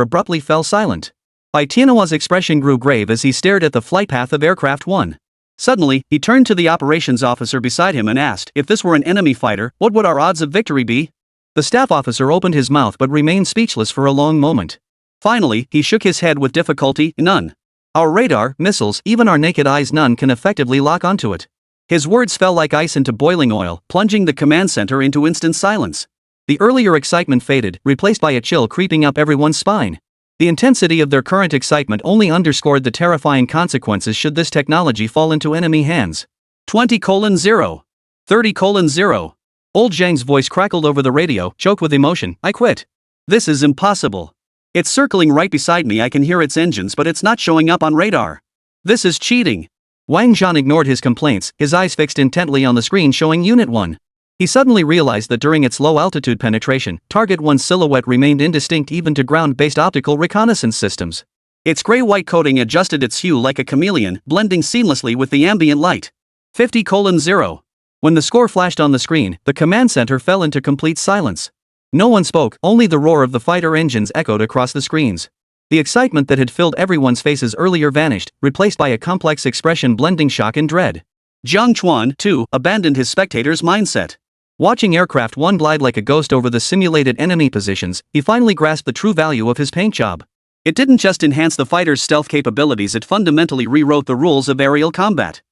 abruptly fell silent. Manhwa's expression grew grave as he stared at the flight path of Aircraft 1. Suddenly, he turned to the operations officer beside him and asked, if this were an enemy fighter, what would our odds of victory be? The staff officer opened his mouth but remained speechless for a long moment. Finally, he shook his head with difficulty. None. Our radar, missiles, even our naked eyes, none can effectively lock onto it. His words fell like ice into boiling oil, plunging the command center into instant silence. The earlier excitement faded, replaced by a chill creeping up everyone's spine. The intensity of their current excitement only underscored the terrifying consequences should this technology fall into enemy hands. 20:0. 30:0. Old Zhang's voice crackled over the radio, choked with emotion. I quit. This is impossible. It's circling right beside me, I can hear its engines, but it's not showing up on radar. This is cheating. Wang Zhan ignored his complaints, his eyes fixed intently on the screen showing Unit 1. He suddenly realized that during its low-altitude penetration, Target 1's silhouette remained indistinct even to ground-based optical reconnaissance systems. Its gray-white coating adjusted its hue like a chameleon, blending seamlessly with the ambient light. 50:0. When the score flashed on the screen, the command center fell into complete silence. No one spoke, only the roar of the fighter engines echoed across the screens. The excitement that had filled everyone's faces earlier vanished, replaced by a complex expression blending shock and dread. Jiang Chuan, too, abandoned his spectator's mindset. Watching Aircraft 1 glide like a ghost over the simulated enemy positions, he finally grasped the true value of his paint job. It didn't just enhance the fighter's stealth capabilities, it fundamentally rewrote the rules of aerial combat.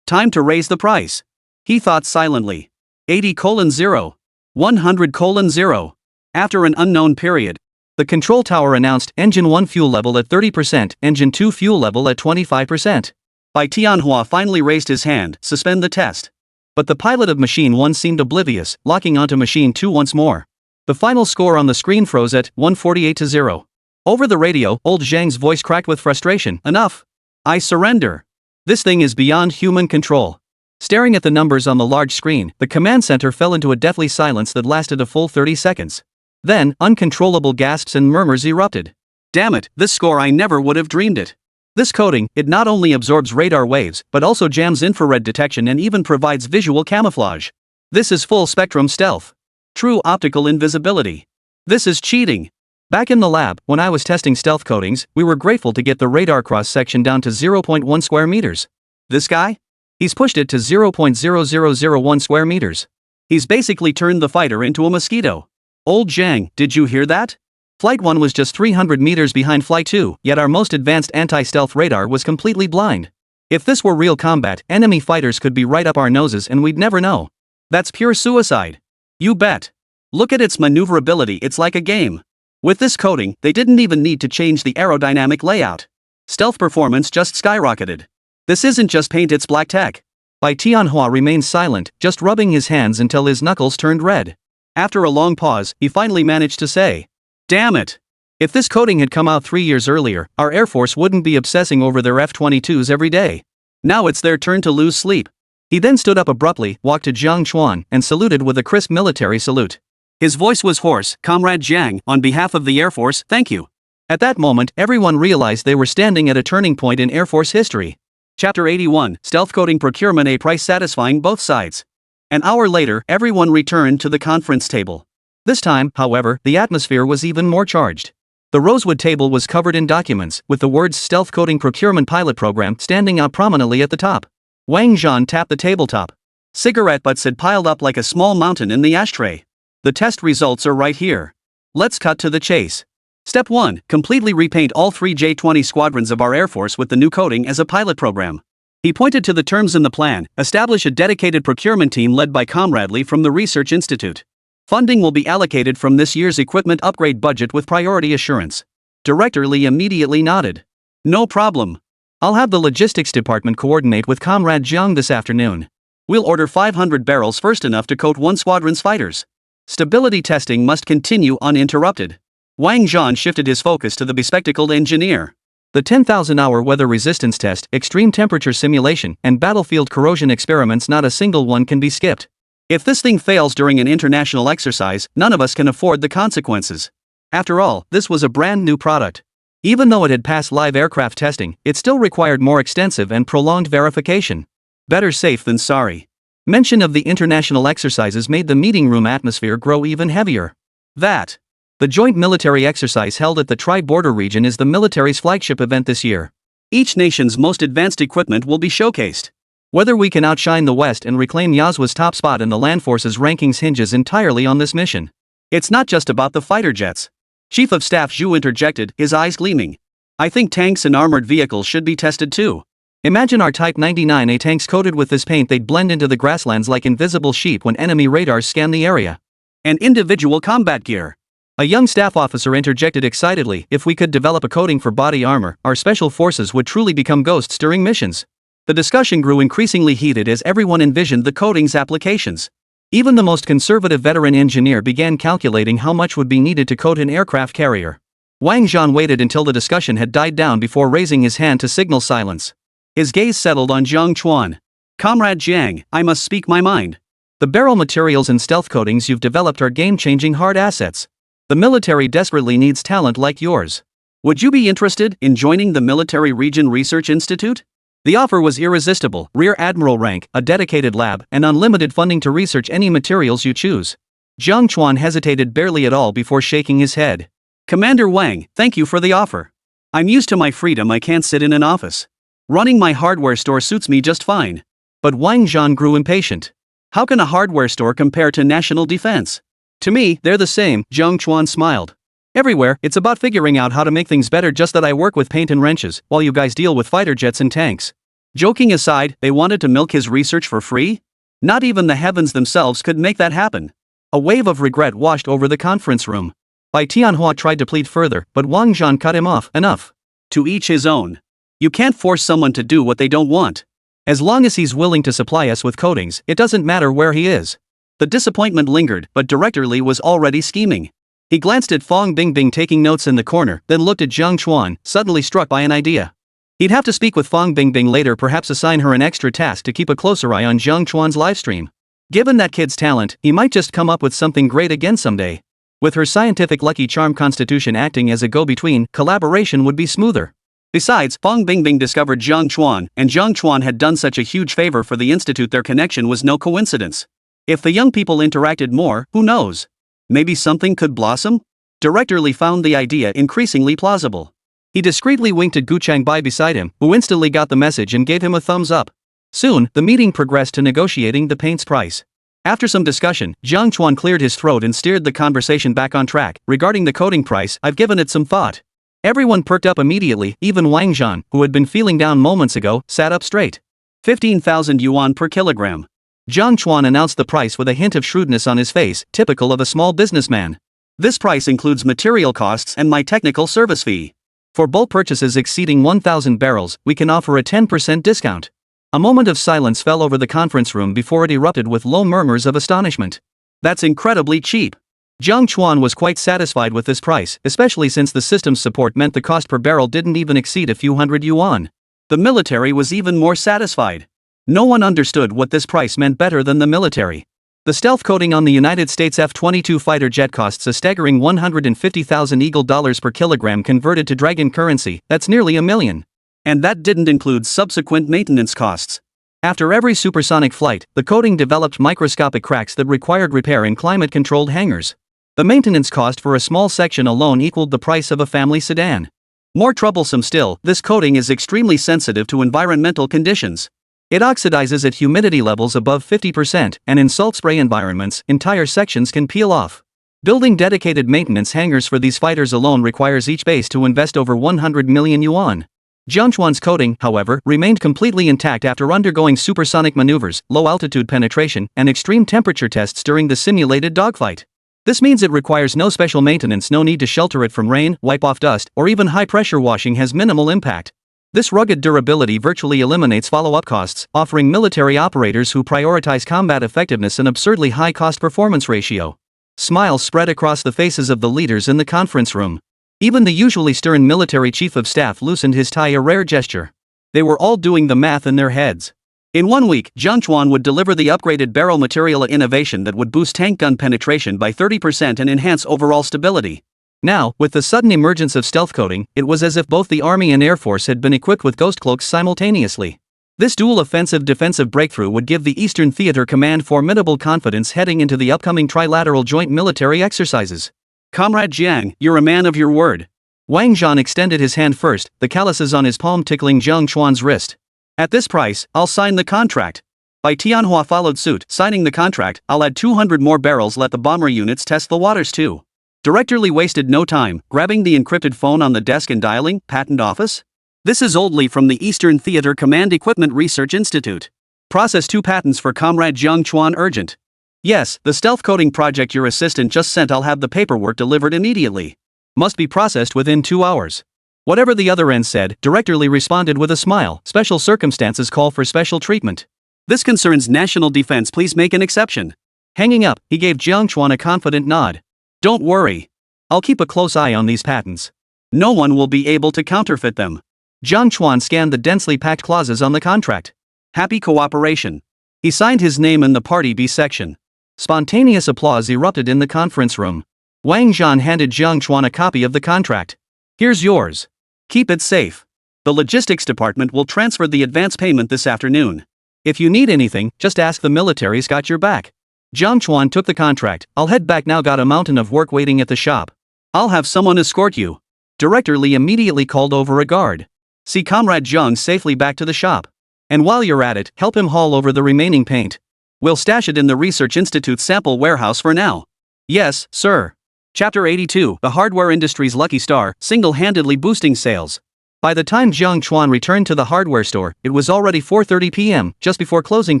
Time to raise the price. He thought silently. 80:0. 100:0. After an unknown period, the control tower announced Engine 1 fuel level at 30%, Engine 2 fuel level at 25%. Bai Tianhua finally raised his hand, suspend the test. But the pilot of Machine 1 seemed oblivious, locking onto Machine 2 once more. The final score on the screen froze at 148-0. Over the radio, old Zhang's voice cracked with frustration. Enough. I surrender. This thing is beyond human control. Staring at the numbers on the large screen, the command center fell into a deathly silence that lasted a full 30 seconds. Then, uncontrollable gasps and murmurs erupted. Damn it, this score, I never would have dreamed it. This coating, it not only absorbs radar waves, but also jams infrared detection and even provides visual camouflage. This is full-spectrum stealth. True optical invisibility. This is cheating. Back in the lab, when I was testing stealth coatings, we were grateful to get the radar cross-section down to 0.1 square meters. This guy? He's pushed it to 0.0001 square meters. He's basically turned the fighter into a mosquito. Old Zhang, did you hear that? Flight 1 was just 300 meters behind Flight 2, yet our most advanced anti-stealth radar was completely blind. If this were real combat, enemy fighters could be right up our noses and we'd never know. That's pure suicide. You bet. Look at its maneuverability, it's like a game. With this coating, they didn't even need to change the aerodynamic layout. Stealth performance just skyrocketed. This isn't just paint, it's black tech. Bai Tianhua remained silent, just rubbing his hands until his knuckles turned red. After a long pause, he finally managed to say, damn it. If this coating had come out 3 years earlier, our Air Force wouldn't be obsessing over their F-22s every day. Now it's their turn to lose sleep. He then stood up abruptly, walked to Jiang Chuan, and saluted with a crisp military salute. His voice was hoarse. Comrade Jiang, on behalf of the Air Force, thank you. At that moment, everyone realized they were standing at a turning point in Air Force history. Chapter 81, Stealth Coating Procurement, a price satisfying both sides. An hour later, everyone returned to the conference table. This time, however, the atmosphere was even more charged. The rosewood table was covered in documents, with the words Stealth Coating Procurement Pilot Program standing out prominently at the top. Wang Zhan tapped the tabletop. Cigarette butts had piled up like a small mountain in the ashtray. The test results are right here. Let's cut to the chase. Step 1. Completely repaint all 3 J-20 squadrons of our Air Force with the new coating as a pilot program. He pointed to the terms in the plan. Establish a dedicated procurement team led by Comrade Lee from the Research Institute. Funding will be allocated from this year's equipment upgrade budget with priority assurance. Director Lee immediately nodded. No problem. I'll have the logistics department coordinate with Comrade Jiang this afternoon. We'll order 500 barrels, first enough to coat 1 squadron's fighters. Stability testing must continue uninterrupted. Wang Zhan shifted his focus to the bespectacled engineer. The 10,000-hour weather resistance test, extreme temperature simulation, and battlefield corrosion experiments, not a single one can be skipped. If this thing fails during an international exercise, none of us can afford the consequences. After all, this was a brand new product. Even though it had passed live aircraft testing, it still required more extensive and prolonged verification. Better safe than sorry. Mention of the international exercises made the meeting room atmosphere grow even heavier. The joint military exercise held at the Tri-Border region is the military's flagship event this year. Each nation's most advanced equipment will be showcased. Whether we can outshine the West and reclaim Yazwa's top spot in the land forces rankings hinges entirely on this mission. It's not just about the fighter jets. Chief of Staff Zhu interjected, his eyes gleaming. I think tanks and armored vehicles should be tested too. Imagine our Type 99A tanks coated with this paint. They'd blend into the grasslands like invisible sheep when enemy radars scan the area. And individual combat gear. A young staff officer interjected excitedly, if we could develop a coating for body armor, our special forces would truly become ghosts during missions. The discussion grew increasingly heated as everyone envisioned the coating's applications. Even the most conservative veteran engineer began calculating how much would be needed to coat an aircraft carrier. Wang Zhan waited until the discussion had died down before raising his hand to signal silence. His gaze settled on Jiang Chuan. Comrade Jiang, I must speak my mind. The barrel materials and stealth coatings you've developed are game-changing hard assets. The military desperately needs talent like yours. Would you be interested in joining the Military Region Research Institute? The offer was irresistible: Rear Admiral rank, a dedicated lab, and unlimited funding to research any materials you choose. Jiang Chuan hesitated barely at all before shaking his head. Commander Wang, thank you for the offer. I'm used to my freedom. I can't sit in an office. Running my hardware store suits me just fine. But Wang Zhan grew impatient. How can a hardware store compare to national defense? To me, they're the same, Jiang Chuan smiled. Everywhere, it's about figuring out how to make things better, just that I work with paint and wrenches, while you guys deal with fighter jets and tanks. Joking aside, they wanted to milk his research for free? Not even the heavens themselves could make that happen. A wave of regret washed over the conference room. Bai Tianhua tried to plead further, but Wang Zhan cut him off. Enough. To each his own. You can't force someone to do what they don't want. As long as he's willing to supply us with coatings, it doesn't matter where he is. The disappointment lingered, but Director Li was already scheming. He glanced at Fong Bingbing taking notes in the corner, then looked at Jiang Chuan, suddenly struck by an idea. He'd have to speak with Fong Bingbing later, perhaps assign her an extra task to keep a closer eye on Jiang Chuan's livestream. Given that kid's talent, he might just come up with something great again someday. With her scientific lucky charm constitution acting as a go-between, collaboration would be smoother. Besides, Fong Bingbing discovered Jiang Chuan, and Jiang Chuan had done such a huge favor for the institute. Their connection was no coincidence. If the young people interacted more, who knows? Maybe something could blossom? Director Li found the idea increasingly plausible. He discreetly winked at Gu Changbai beside him, who instantly got the message and gave him a thumbs up. Soon, the meeting progressed to negotiating the paint's price. After some discussion, Jiang Chuan cleared his throat and steered the conversation back on track. Regarding the coating price, I've given it some thought. Everyone perked up immediately. Even Wang Zhan, who had been feeling down moments ago, sat up straight. 15,000 yuan per kilogram. Jiang Chuan announced the price with a hint of shrewdness on his face, typical of a small businessman. This price includes material costs and my technical service fee. For bulk purchases exceeding 1,000 barrels, we can offer a 10% discount. A moment of silence fell over the conference room before it erupted with low murmurs of astonishment. That's incredibly cheap. Jiang Chuan was quite satisfied with this price, especially since the system's support meant the cost per barrel didn't even exceed a few hundred yuan. The military was even more satisfied. No one understood what this price meant better than the military. The stealth coating on the United States F-22 fighter jet costs a staggering 150,000 Eagle dollars per kilogram converted to dragon currency. That's nearly $1 million. And that didn't include subsequent maintenance costs. After every supersonic flight, the coating developed microscopic cracks that required repair in climate-controlled hangars. The maintenance cost for a small section alone equaled the price of a family sedan. More troublesome still, this coating is extremely sensitive to environmental conditions. It oxidizes at humidity levels above 50%, and in salt spray environments, entire sections can peel off. Building dedicated maintenance hangars for these fighters alone requires each base to invest over 100 million yuan. Jiang Chuan's coating, however, remained completely intact after undergoing supersonic maneuvers, low-altitude penetration, and extreme temperature tests during the simulated dogfight. This means it requires no special maintenance, no need to shelter it from rain, wipe off dust, or even high-pressure washing has minimal impact. This rugged durability virtually eliminates follow-up costs, offering military operators who prioritize combat effectiveness an absurdly high cost-performance ratio. Smiles spread across the faces of the leaders in the conference room. Even the usually stern military chief of staff loosened his tie, a rare gesture. They were all doing the math in their heads. In 1 week, Jiang Chuan would deliver the upgraded barrel material innovation that would boost tank gun penetration by 30% and enhance overall stability. Now, with the sudden emergence of stealth coating, it was as if both the Army and Air Force had been equipped with ghost cloaks simultaneously. This dual offensive-defensive breakthrough would give the Eastern Theater Command formidable confidence heading into the upcoming trilateral joint military exercises. Comrade Jiang, you're a man of your word. Wang Zhan extended his hand first, the calluses on his palm tickling Jiang Chuan's wrist. At this price, I'll sign the contract. Bai Tianhua followed suit, signing the contract. I'll add 200 more barrels. Let the bomber units test the waters too. Directorly wasted no time, grabbing the encrypted phone on the desk and dialing, patent office? This is Old Lee from the Eastern Theater Command Equipment Research Institute. Process 2 patents for Comrade Jiang Chuan urgent. Yes, the stealth coding project your assistant just sent. I'll have the paperwork delivered immediately. Must be processed within 2 hours. Whatever the other end said, Directorly responded with a smile. Special circumstances call for special treatment. This concerns national defense, please make an exception. Hanging up, he gave Jiang Chuan a confident nod. Don't worry. I'll keep a close eye on these patents. No one will be able to counterfeit them. Jiang Chuan scanned the densely packed clauses on the contract. Happy cooperation. He signed his name in the Party B section. Spontaneous applause erupted in the conference room. Wang Zhan handed Jiang Chuan a copy of the contract. Here's yours. Keep it safe. The logistics department will transfer the advance payment this afternoon. If you need anything, just ask, the military's got your back. Jiang Chuan took the contract. I'll head back now, got a mountain of work waiting at the shop. I'll have someone escort you. Director Lee immediately called over a guard. See Comrade Jiang safely back to the shop. And while you're at it, help him haul over the remaining paint. We'll stash it in the Research Institute's sample warehouse for now. Yes, sir. Chapter 82, the hardware industry's lucky star, single-handedly boosting sales. By the time Jiang Chuan returned to the hardware store, it was already 4:30 p.m., just before closing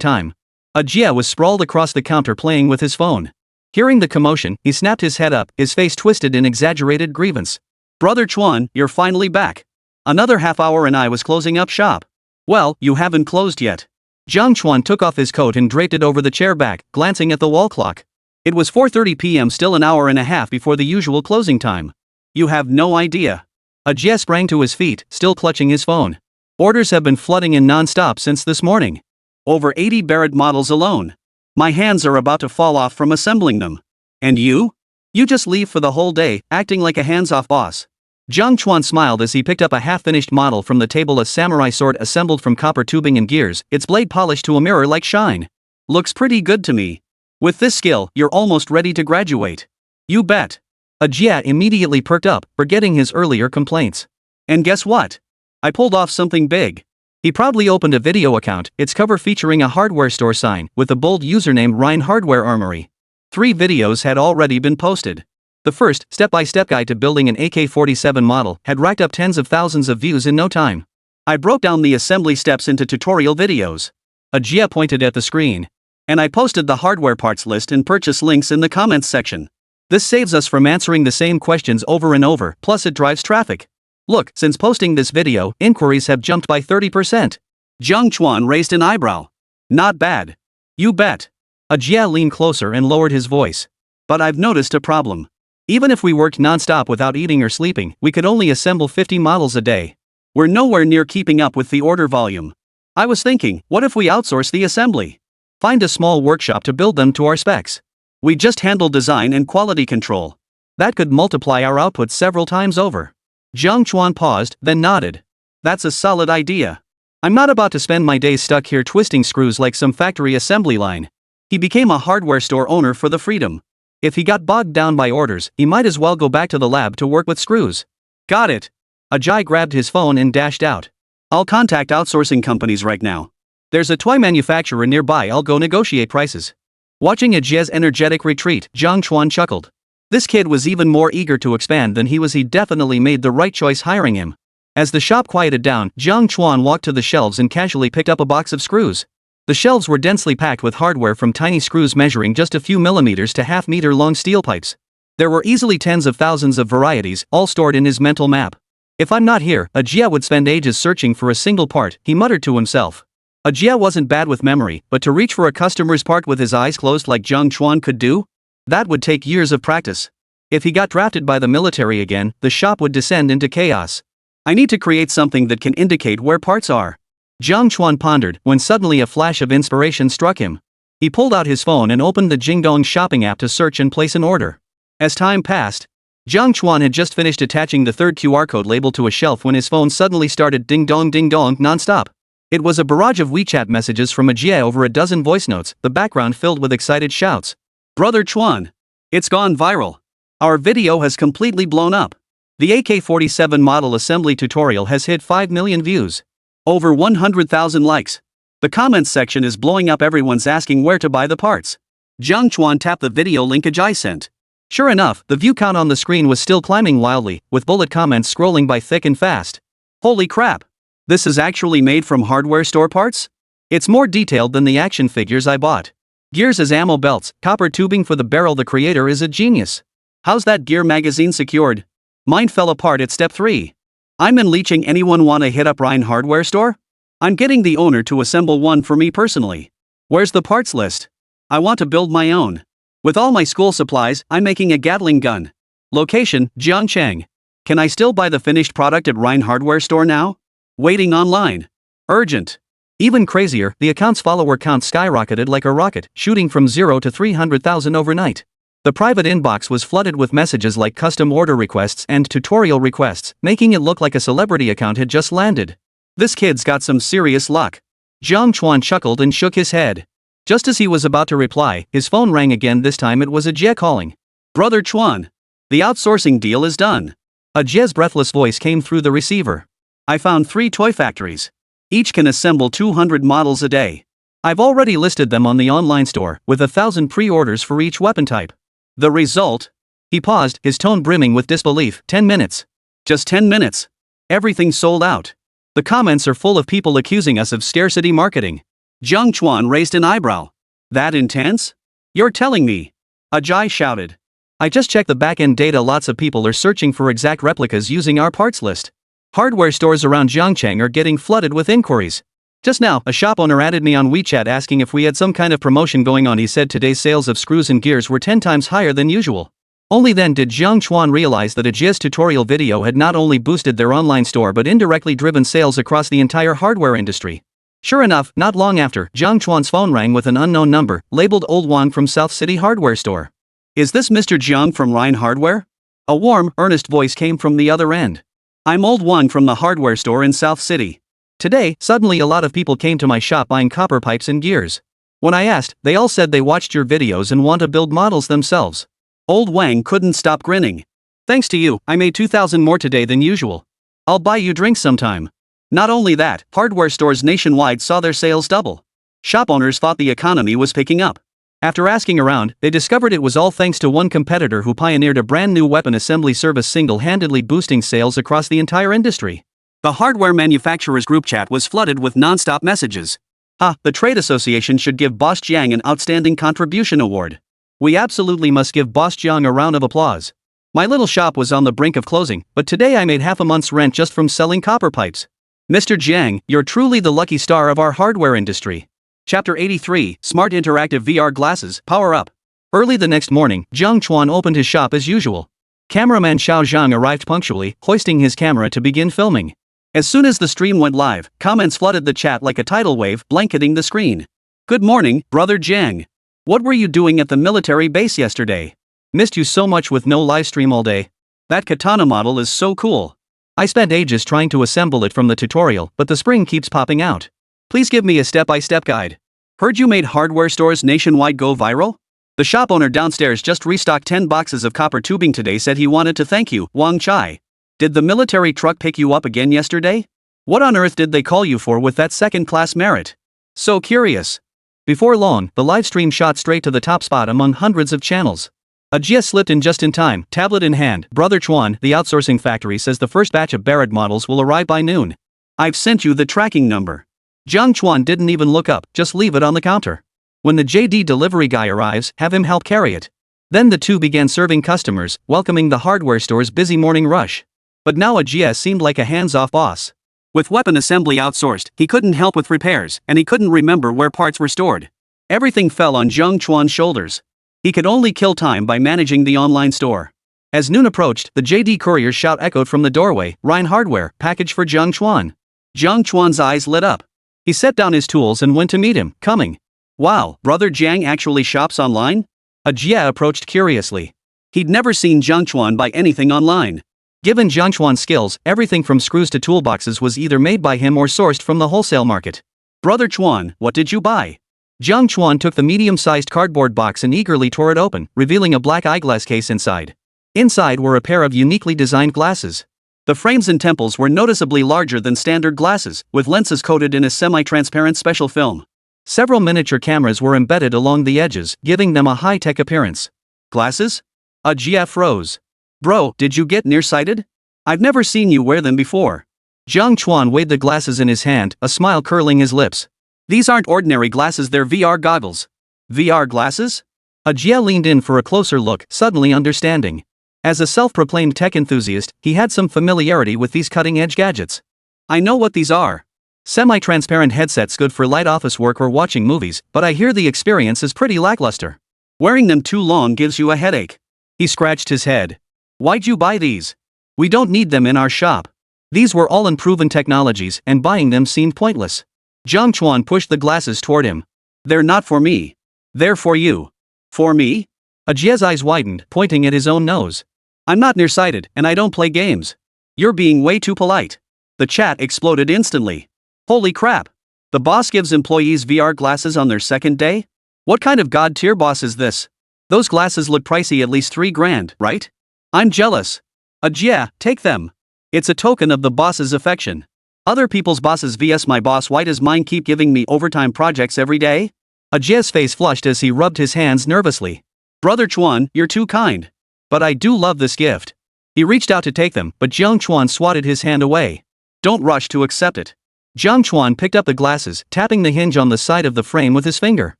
time. Jia was sprawled across the counter playing with his phone. Hearing the commotion, he snapped his head up, his face twisted in exaggerated grievance. Brother Chuan, you're finally back. Another half hour and I was closing up shop. Well, you haven't closed yet. Jiang Chuan took off his coat and draped it over the chair back, glancing at the wall clock. It was 4:30 p.m., still an hour and a half before the usual closing time. You have no idea. Jia sprang to his feet, still clutching his phone. Orders have been flooding in non-stop since this morning. Over 80 Barrett models alone. My hands are about to fall off from assembling them. And you? You just leave for the whole day, acting like a hands-off boss. Jiang Chuan smiled as he picked up a half-finished model from the table, a samurai sword assembled from copper tubing and gears, its blade polished to a mirror-like shine. Looks pretty good to me. With this skill, you're almost ready to graduate. You bet. Jia immediately perked up, forgetting his earlier complaints. And guess what? I pulled off something big. He proudly opened a video account, its cover featuring a hardware store sign, with the bold username Rhine Hardware Armory. 3 videos had already been posted. The first, step-by-step guide to building an AK-47 model, had racked up tens of thousands of views in no time. I broke down the assembly steps into tutorial videos. Jia pointed at the screen. And I posted the hardware parts list and purchase links in the comments section. This saves us from answering the same questions over and over, plus it drives traffic. Look, since posting this video, inquiries have jumped by 30%. Jiang Chuan raised an eyebrow. Not bad. You bet. Jia leaned closer and lowered his voice. But I've noticed a problem. Even if we worked non-stop without eating or sleeping, we could only assemble 50 models a day. We're nowhere near keeping up with the order volume. I was thinking, what if we outsource the assembly? Find a small workshop to build them to our specs. We just handle design and quality control. That could multiply our output several times over. Jiang Chuan paused, then nodded. That's a solid idea. I'm not about to spend my days stuck here twisting screws like some factory assembly line. He became a hardware store owner for the freedom. If he got bogged down by orders, he might as well go back to the lab to work with screws. Got it. Ajay grabbed his phone and dashed out. I'll contact outsourcing companies right now. There's a toy manufacturer nearby, I'll go negotiate prices. Watching Ajay's energetic retreat, Jiang Chuan chuckled. This kid was even more eager to expand than he was. He definitely made the right choice hiring him. As the shop quieted down, Jiang Chuan walked to the shelves and casually picked up a box of screws. The shelves were densely packed with hardware, from tiny screws measuring just a few millimeters to half-meter-long steel pipes. There were easily tens of thousands of varieties, all stored in his mental map. If I'm not here, Ajia would spend ages searching for a single part, he muttered to himself. Ajia wasn't bad with memory, but to reach for a customer's part with his eyes closed like Jiang Chuan could do? That would take years of practice. If he got drafted by the military again, the shop would descend into chaos. I need to create something that can indicate where parts are. Jiang Chuan pondered, when suddenly a flash of inspiration struck him. He pulled out his phone and opened the Jingdong shopping app to search and place an order. As time passed, Jiang Chuan had just finished attaching the third QR code label to a shelf when his phone suddenly started ding dong non-stop. It was a barrage of WeChat messages from Ajia, over a dozen voice notes, the background filled with excited shouts. Brother Chuan! It's gone viral. Our video has completely blown up. The AK-47 model assembly tutorial has hit 5 million views. Over 100,000 likes. The comments section is blowing up, everyone's asking where to buy the parts. Jiang Chuan tapped the video link Ajay sent. Sure enough, the view count on the screen was still climbing wildly, with bullet comments scrolling by thick and fast. Holy crap! This is actually made from hardware store parts? It's more detailed than the action figures I bought. Gears as ammo belts, copper tubing for the barrel. The creator is a genius. How's that gear magazine secured? Mine fell apart at step 3. I'm unleashing. Anyone wanna hit up Ryan Hardware Store? I'm getting the owner to assemble one for me personally. Where's the parts list? I want to build my own. With all my school supplies, I'm making a Gatling gun. Location, Jiang. Can I still buy the finished product at Ryan Hardware Store now? Waiting online. Urgent. Even crazier, the account's follower count skyrocketed like a rocket, shooting from 0 to 300,000 overnight. The private inbox was flooded with messages like custom order requests and tutorial requests, making it look like a celebrity account had just landed. This kid's got some serious luck. Jiang Chuan chuckled and shook his head. Just as he was about to reply, his phone rang again. This time it was Jie calling. Brother Chuan. The outsourcing deal is done. Jie's breathless voice came through the receiver. I found 3 toy factories. Each can assemble 200 models a day. I've already listed them on the online store, with 1,000 pre-orders for each weapon type. The result? He paused, his tone brimming with disbelief. 10 minutes. Just 10 minutes. Everything sold out. The comments are full of people accusing us of scarcity marketing. Jiang Chuan raised an eyebrow. That intense? You're telling me? Ajay shouted. I just checked the back-end data. Lots of people are searching for exact replicas using our parts list. Hardware stores around Zhongcheng are getting flooded with inquiries. Just now, a shop owner added me on WeChat asking if we had some kind of promotion going on. He said today's sales of screws and gears were 10 times higher than usual. Only then did Jiang Chuan realize that Ajay's tutorial video had not only boosted their online store but indirectly driven sales across the entire hardware industry. Sure enough, not long after, Jiang Chuan's phone rang with an unknown number, labeled Old Wang from South City Hardware Store. Is this Mr. Jiang from Ryan Hardware? A warm, earnest voice came from the other end. I'm Old Wang from the hardware store in South City. Today, suddenly a lot of people came to my shop buying copper pipes and gears. When I asked, they all said they watched your videos and want to build models themselves. Old Wang couldn't stop grinning. Thanks to you, I made 2,000 more today than usual. I'll buy you drinks sometime. Not only that, hardware stores nationwide saw their sales double. Shop owners thought the economy was picking up. After asking around, they discovered it was all thanks to one competitor who pioneered a brand new weapon assembly service, single-handedly boosting sales across the entire industry. The hardware manufacturers group chat was flooded with non-stop messages. The trade association should give Boss Jiang an outstanding contribution award. We absolutely must give Boss Jiang a round of applause. My little shop was on the brink of closing, but today I made half a month's rent just from selling copper pipes. Mr. Jiang, you're truly the lucky star of our hardware industry. Chapter 83, Smart Interactive VR Glasses, Power Up. Early the next morning, Jiang Chuan opened his shop as usual. Cameraman Xiao Zhang arrived punctually, hoisting his camera to begin filming. As soon as the stream went live, comments flooded the chat like a tidal wave, blanketing the screen. Good morning, Brother Jiang. What were you doing at the military base yesterday? Missed you so much with no livestream all day. That katana model is so cool. I spent ages trying to assemble it from the tutorial, but the spring keeps popping out. Please give me a step-by-step guide. Heard you made hardware stores nationwide go viral? The shop owner downstairs just restocked 10 boxes of copper tubing today, said he wanted to thank you, Wang Chai. Did the military truck pick you up again yesterday? What on earth did they call you for with that second-class merit? So curious. Before long, the live stream shot straight to the top spot among hundreds of channels. Ajia slipped in just in time, tablet in hand. Brother Chuan, the outsourcing factory, says the first batch of Barrett models will arrive by noon. I've sent you the tracking number. Jiang Chuan didn't even look up, just leave it on the counter. When the JD delivery guy arrives, have him help carry it. Then the two began serving customers, welcoming the hardware store's busy morning rush. But now Ajia seemed like a hands-off boss. With weapon assembly outsourced, he couldn't help with repairs, and he couldn't remember where parts were stored. Everything fell on Jiang Chuan's shoulders. He could only kill time by managing the online store. As noon approached, the JD courier's shout echoed from the doorway, Ryan Hardware, package for Jiang Chuan. Jiang Chuan's eyes lit up. He set down his tools and went to meet him, coming. Wow, Brother Jiang actually shops online? Ajia approached curiously. He'd never seen Jiang Chuan buy anything online. Given Jiang Chuan's skills, everything from screws to toolboxes was either made by him or sourced from the wholesale market. Brother Chuan, what did you buy? Jiang Chuan took the medium-sized cardboard box and eagerly tore it open, revealing a black eyeglass case inside. Inside were a pair of uniquely designed glasses. The frames and temples were noticeably larger than standard glasses, with lenses coated in a semi-transparent special film. Several miniature cameras were embedded along the edges, giving them a high-tech appearance. Glasses? Jia froze. Bro, did you get nearsighted? I've never seen you wear them before. Jiang Chuan weighed the glasses in his hand, a smile curling his lips. These aren't ordinary glasses, they're VR goggles. VR glasses? Jia leaned in for a closer look, suddenly understanding. As a self-proclaimed tech enthusiast, he had some familiarity with these cutting-edge gadgets. I know what these are. Semi-transparent headsets good for light office work or watching movies, but I hear the experience is pretty lackluster. Wearing them too long gives you a headache. He scratched his head. Why'd you buy these? We don't need them in our shop. These were all unproven technologies, and buying them seemed pointless. Jiang Chuan pushed the glasses toward him. They're not for me. They're for you. For me? Jia's eyes widened, pointing at his own nose. I'm not nearsighted, and I don't play games. You're being way too polite. The chat exploded instantly. Holy crap. The boss gives employees VR glasses on their second day? What kind of god-tier boss is this? Those glasses look pricey, at least $3,000, right? I'm jealous. Jia, take them. It's a token of the boss's affection. Other people's bosses vs my boss. Why does mine keep giving me overtime projects every day? Jia's face flushed as he rubbed his hands nervously. Brother Chuan, you're too kind. But I do love this gift. He reached out to take them, but Jiang Chuan swatted his hand away. Don't rush to accept it. Jiang Chuan picked up the glasses, tapping the hinge on the side of the frame with his finger.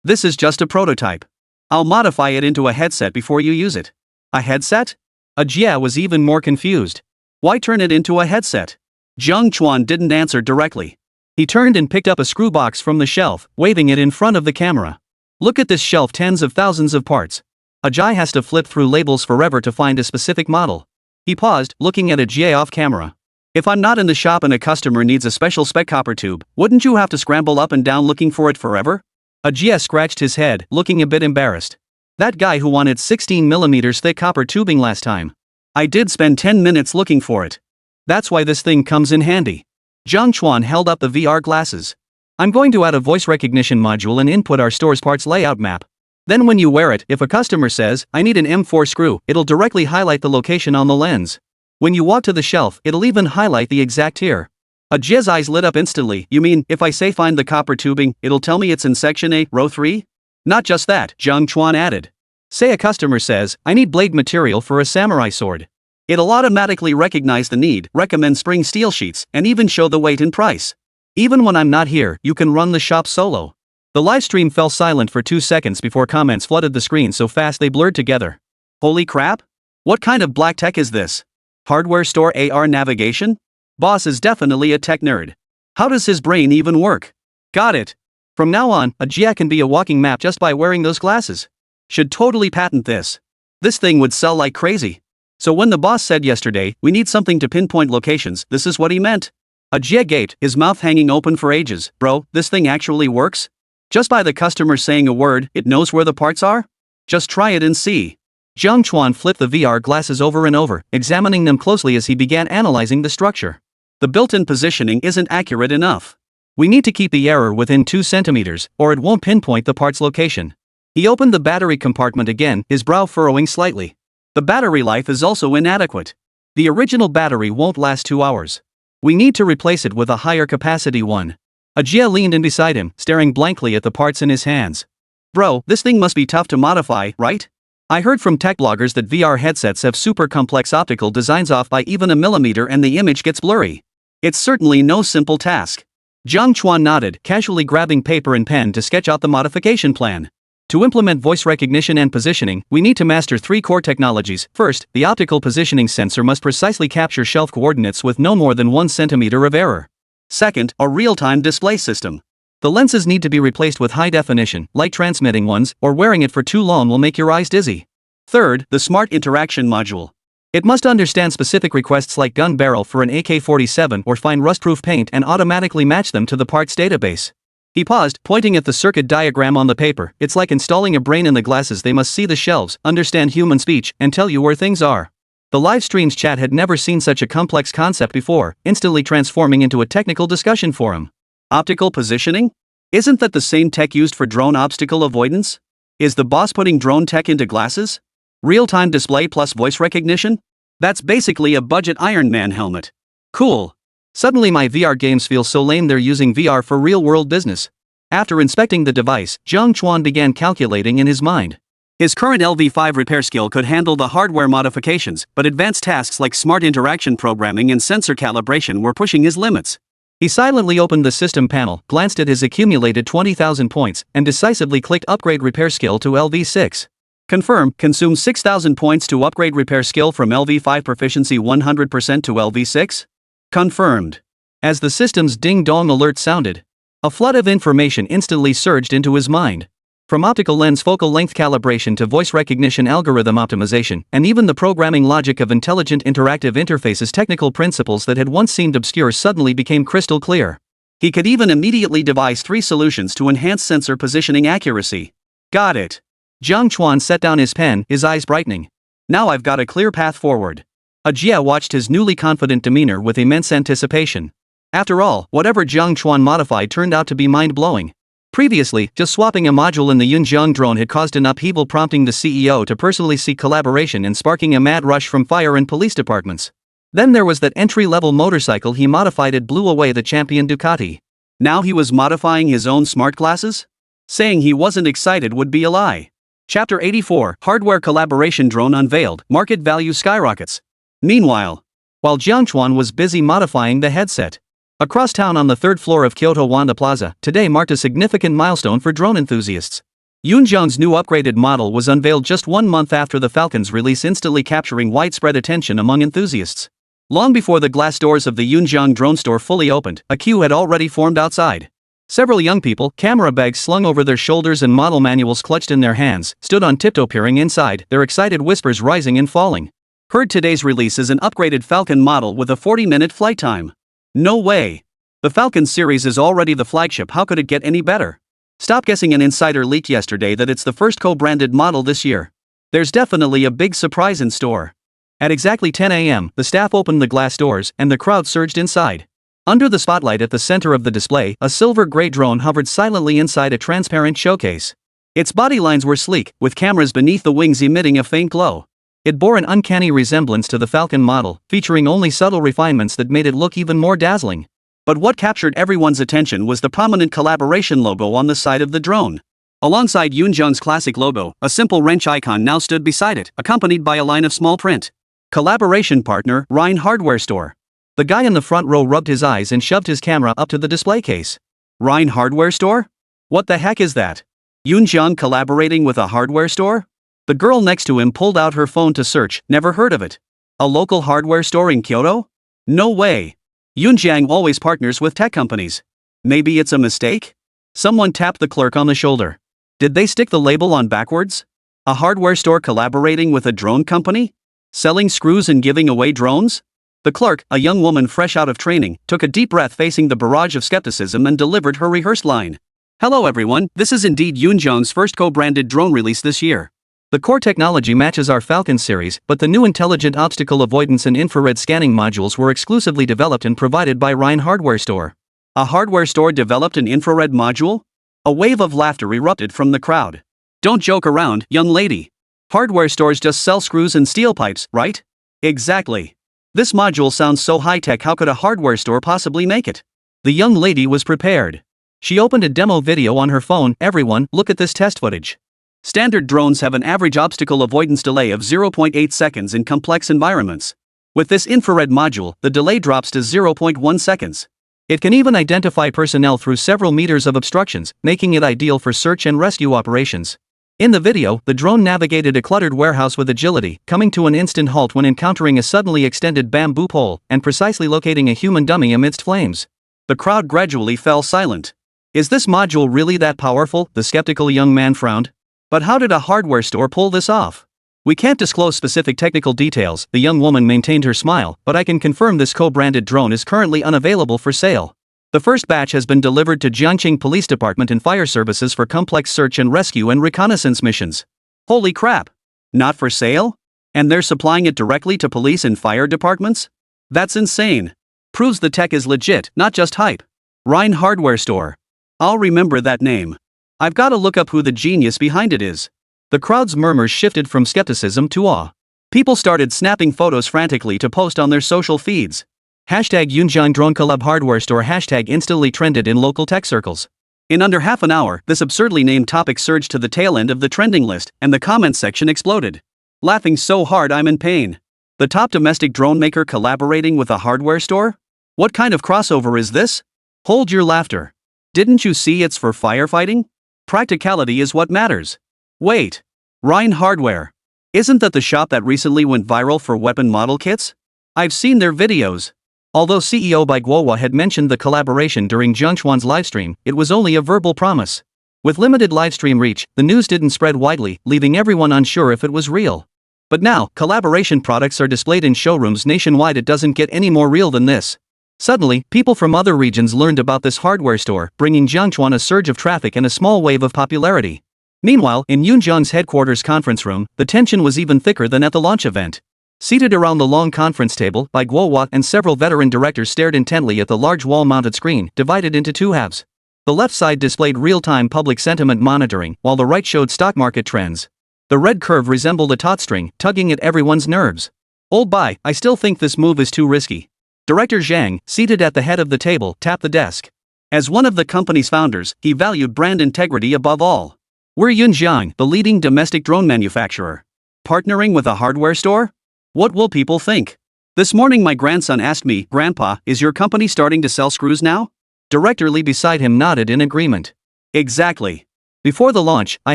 This is just a prototype. I'll modify it into a headset before you use it. A headset? Jia was even more confused. Why turn it into a headset? Jiang Chuan didn't answer directly. He turned and picked up a screw box from the shelf, waving it in front of the camera. Look at this shelf, tens of thousands of parts. Jia has to flip through labels forever to find a specific model. He paused, looking at Jia off camera. If I'm not in the shop and a customer needs a special spec copper tube, wouldn't you have to scramble up and down looking for it forever? Jia scratched his head, looking a bit embarrassed. That guy who wanted 16mm thick copper tubing last time. I did spend 10 minutes looking for it. That's why this thing comes in handy. Jiang Chuan held up the VR glasses. I'm going to add a voice recognition module and input our store's parts layout map. Then when you wear it, if a customer says, I need an M4 screw, it'll directly highlight the location on the lens. When you walk to the shelf, it'll even highlight the exact tier. Jia's eyes lit up instantly. You mean, if I say find the copper tubing, it'll tell me it's in section A, row 3? Not just that, Jiang Chuan added. Say a customer says, I need blade material for a samurai sword. It'll automatically recognize the need, recommend spring steel sheets, and even show the weight and price. Even when I'm not here, you can run the shop solo. The live stream fell silent for 2 seconds before comments flooded the screen so fast they blurred together. Holy crap? What kind of black tech is this? Hardware store AR navigation? Boss is definitely a tech nerd. How does his brain even work? Got it. From now on, Jia can be a walking map just by wearing those glasses. Should totally patent this. This thing would sell like crazy. So when the boss said yesterday, we need something to pinpoint locations, this is what he meant. Jia gaped, his mouth hanging open for ages. Bro, this thing actually works? Just by the customer saying a word, it knows where the parts are? Just try it and see. Jiang Chuan flipped the VR glasses over and over, examining them closely as he began analyzing the structure. The built-in positioning isn't accurate enough. We need to keep the error within 2 centimeters, or it won't pinpoint the part's location. He opened the battery compartment again, his brow furrowing slightly. The battery life is also inadequate. The original battery won't last 2 hours. We need to replace it with a higher capacity one. Jia leaned in beside him, staring blankly at the parts in his hands. Bro, this thing must be tough to modify, right? I heard from tech bloggers that VR headsets have super complex optical designs, off by even a millimeter and the image gets blurry. It's certainly no simple task. Jiang Chuan nodded, casually grabbing paper and pen to sketch out the modification plan. To implement voice recognition and positioning, we need to master 3 core technologies. First, the optical positioning sensor must precisely capture shelf coordinates with no more than 1 centimeter of error. Second, a real-time display system. The lenses need to be replaced with high-definition, light-transmitting ones, or wearing it for too long will make your eyes dizzy. Third, the smart interaction module. It must understand specific requests like gun barrel for an AK-47 or find rust-proof paint and automatically match them to the parts database. He paused, pointing at the circuit diagram on the paper. It's like installing a brain in the glasses. They must see the shelves, understand human speech, and tell you where things are. The live stream's chat had never seen such a complex concept before, instantly transforming into a technical discussion forum. Optical positioning? Isn't that the same tech used for drone obstacle avoidance? Is the boss putting drone tech into glasses? Real-time display plus voice recognition? That's basically a budget Iron Man helmet. Cool. Suddenly my VR games feel so lame they're using VR for real-world business. After inspecting the device, Jiang Chuan began calculating in his mind. His current LV5 repair skill could handle the hardware modifications, but advanced tasks like smart interaction programming and sensor calibration were pushing his limits. He silently opened the system panel, glanced at his accumulated 20,000 points, and decisively clicked Upgrade Repair Skill to LV6. Confirm, consume 6,000 points to upgrade repair skill from LV5 proficiency 100% to LV6? Confirmed. As the system's ding-dong alert sounded, a flood of information instantly surged into his mind. From optical lens focal length calibration to voice recognition algorithm optimization, and even the programming logic of intelligent interactive interfaces, technical principles that had once seemed obscure suddenly became crystal clear. He could even immediately devise 3 solutions to enhance sensor positioning accuracy. Got it. Jiang Chuan set down his pen, his eyes brightening. Now I've got a clear path forward. Jia watched his newly confident demeanor with immense anticipation. After all, whatever Jiang Chuan modified turned out to be mind-blowing. Previously, just swapping a module in the Yunjiang drone had caused an upheaval, prompting the CEO to personally seek collaboration and sparking a mad rush from fire and police departments. Then there was that entry-level motorcycle he modified. It blew away the champion Ducati. Now he was modifying his own smart glasses? Saying he wasn't excited would be a lie. Chapter 84, Hardware Collaboration Drone Unveiled, Market Value Skyrockets. Meanwhile, while Jiang Chuan was busy modifying the headset, across town on the 3rd floor of Kyoto Wanda Plaza, today marked a significant milestone for drone enthusiasts. Yunjiang's new upgraded model was unveiled just 1 month after the Falcon's release, instantly capturing widespread attention among enthusiasts. Long before the glass doors of the Yunjiang drone store fully opened, a queue had already formed outside. Several young people, camera bags slung over their shoulders and model manuals clutched in their hands, stood on tiptoe peering inside, their excited whispers rising and falling. Heard today's release is an upgraded Falcon model with a 40-minute flight time. No way. The Falcon series is already the flagship. How could it get any better? Stop guessing. An insider leaked yesterday that it's the first co-branded model this year. There's definitely a big surprise in store. At exactly 10 a.m., the staff opened the glass doors, and the crowd surged inside. Under the spotlight at the center of the display, a silver-gray drone hovered silently inside a transparent showcase. Its body lines were sleek, with cameras beneath the wings emitting a faint glow. It bore an uncanny resemblance to the Falcon model, featuring only subtle refinements that made it look even more dazzling. But what captured everyone's attention was the prominent collaboration logo on the side of the drone. Alongside Yunjiang's classic logo, a simple wrench icon now stood beside it, accompanied by a line of small print. Collaboration partner, Rhine Hardware Store. The guy in the front row rubbed his eyes and shoved his camera up to the display case. Rhine Hardware Store? What the heck is that? Yunjiang collaborating with a hardware store? The girl next to him pulled out her phone to search. Never heard of it. A local hardware store in Kyoto? No way. Yunjiang always partners with tech companies. Maybe it's a mistake? Someone tapped the clerk on the shoulder. Did they stick the label on backwards? A hardware store collaborating with a drone company? Selling screws and giving away drones? The clerk, a young woman fresh out of training, took a deep breath facing the barrage of skepticism and delivered her rehearsed line. Hello everyone, this is indeed Yunjiang's first co-branded drone release this year. The core technology matches our Falcon series, but the new intelligent obstacle avoidance and infrared scanning modules were exclusively developed and provided by Rhine Hardware Store. A hardware store developed an infrared module? A wave of laughter erupted from the crowd. Don't joke around, young lady. Hardware stores just sell screws and steel pipes, right? Exactly. This module sounds so high-tech. How could a hardware store possibly make it? The young lady was prepared. She opened a demo video on her phone. Everyone, look at this test footage. Standard drones have an average obstacle avoidance delay of 0.8 seconds in complex environments. With this infrared module, the delay drops to 0.1 seconds. It can even identify personnel through several meters of obstructions, making it ideal for search and rescue operations. In the video, the drone navigated a cluttered warehouse with agility, coming to an instant halt when encountering a suddenly extended bamboo pole, and precisely locating a human dummy amidst flames. The crowd gradually fell silent. Is this module really that powerful? The skeptical young man frowned. But how did a hardware store pull this off? We can't disclose specific technical details, the young woman maintained her smile, but I can confirm this co-branded drone is currently unavailable for sale. The first batch has been delivered to Jiangqing Police Department and Fire Services for complex search and rescue and reconnaissance missions. Holy crap! Not for sale? And they're supplying it directly to police and fire departments? That's insane. Proves the tech is legit, not just hype. Rhine Hardware Store. I'll remember that name. I've got to look up who the genius behind it is. The crowd's murmurs shifted from skepticism to awe. People started snapping photos frantically to post on their social feeds. Hashtag Yunjiang Drone Collab Hardware Store hashtag instantly trended in local tech circles. In under half an hour, this absurdly named topic surged to the tail end of the trending list, and the comments section exploded. Laughing so hard I'm in pain. The top domestic drone maker collaborating with a hardware store? What kind of crossover is this? Hold your laughter. Didn't you see it's for firefighting? Practicality is what matters. Wait. Rhine Hardware. Isn't that the shop that recently went viral for weapon model kits? I've seen their videos. Although CEO Guo had mentioned the collaboration during Jiang Chuan's livestream, it was only a verbal promise. With limited livestream reach, the news didn't spread widely, leaving everyone unsure if it was real. But now, collaboration products are displayed in showrooms nationwide. It doesn't get any more real than this. Suddenly, people from other regions learned about this hardware store, bringing Jiang Chuan a surge of traffic and a small wave of popularity. Meanwhile, in Yunjiang's headquarters conference room, the tension was even thicker than at the launch event. Seated around the long conference table, Guo and several veteran directors stared intently at the large wall-mounted screen, divided into two halves. The left side displayed real-time public sentiment monitoring, while the right showed stock market trends. The red curve resembled a taut string, tugging at everyone's nerves. Old Bai, I still think this move is too risky. Director Zhang, seated at the head of the table, tapped the desk. As one of the company's founders, he valued brand integrity above all. We're Yunjiang, the leading domestic drone manufacturer. Partnering with a hardware store? What will people think? This morning my grandson asked me, Grandpa, is your company starting to sell screws now? Director Li beside him nodded in agreement. Exactly. Before the launch, I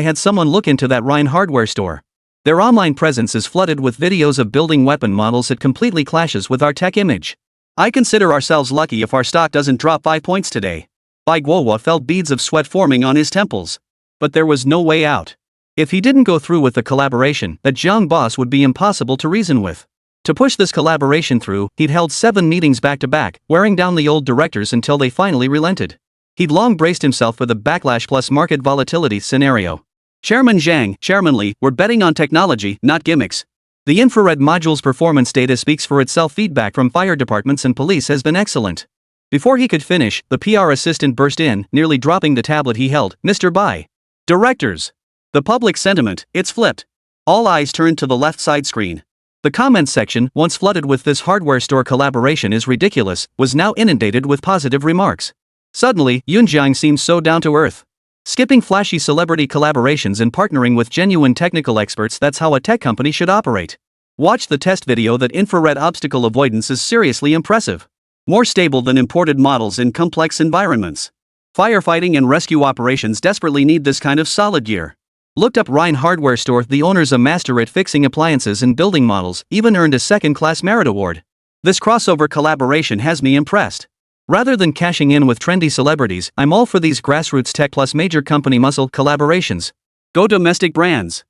had someone look into that Rhine hardware store. Their online presence is flooded with videos of building weapon models that completely clashes with our tech image. I consider ourselves lucky if our stock doesn't drop 5 points today. Guo felt beads of sweat forming on his temples. But there was no way out. If he didn't go through with the collaboration, that Jiang boss would be impossible to reason with. To push this collaboration through, he'd held 7 meetings back-to-back, wearing down the old directors until they finally relented. He'd long braced himself for the backlash plus market volatility scenario. Chairman Zhang, Chairman Li, were betting on technology, not gimmicks. The infrared module's performance data speaks for itself. Feedback from fire departments and police has been excellent. Before he could finish, the PR assistant burst in, nearly dropping the tablet he held. Mr. Bai. Directors. The public sentiment, it's flipped. All eyes turned to the left side screen. The comments section, once flooded with this hardware store collaboration is ridiculous, was now inundated with positive remarks. Suddenly, Yunjiang seemed so down to earth. Skipping flashy celebrity collaborations and partnering with genuine technical experts, that's how a tech company should operate. Watch the test video. That infrared obstacle avoidance is seriously impressive. More stable than imported models in complex environments. Firefighting and rescue operations desperately need this kind of solid gear. Looked up Rhine hardware store. The owner's a master at fixing appliances and building models, even earned a second-class merit award. This crossover collaboration has me impressed. Rather than cashing in with trendy celebrities, I'm all for these grassroots tech plus major company muscle collaborations. Go domestic brands.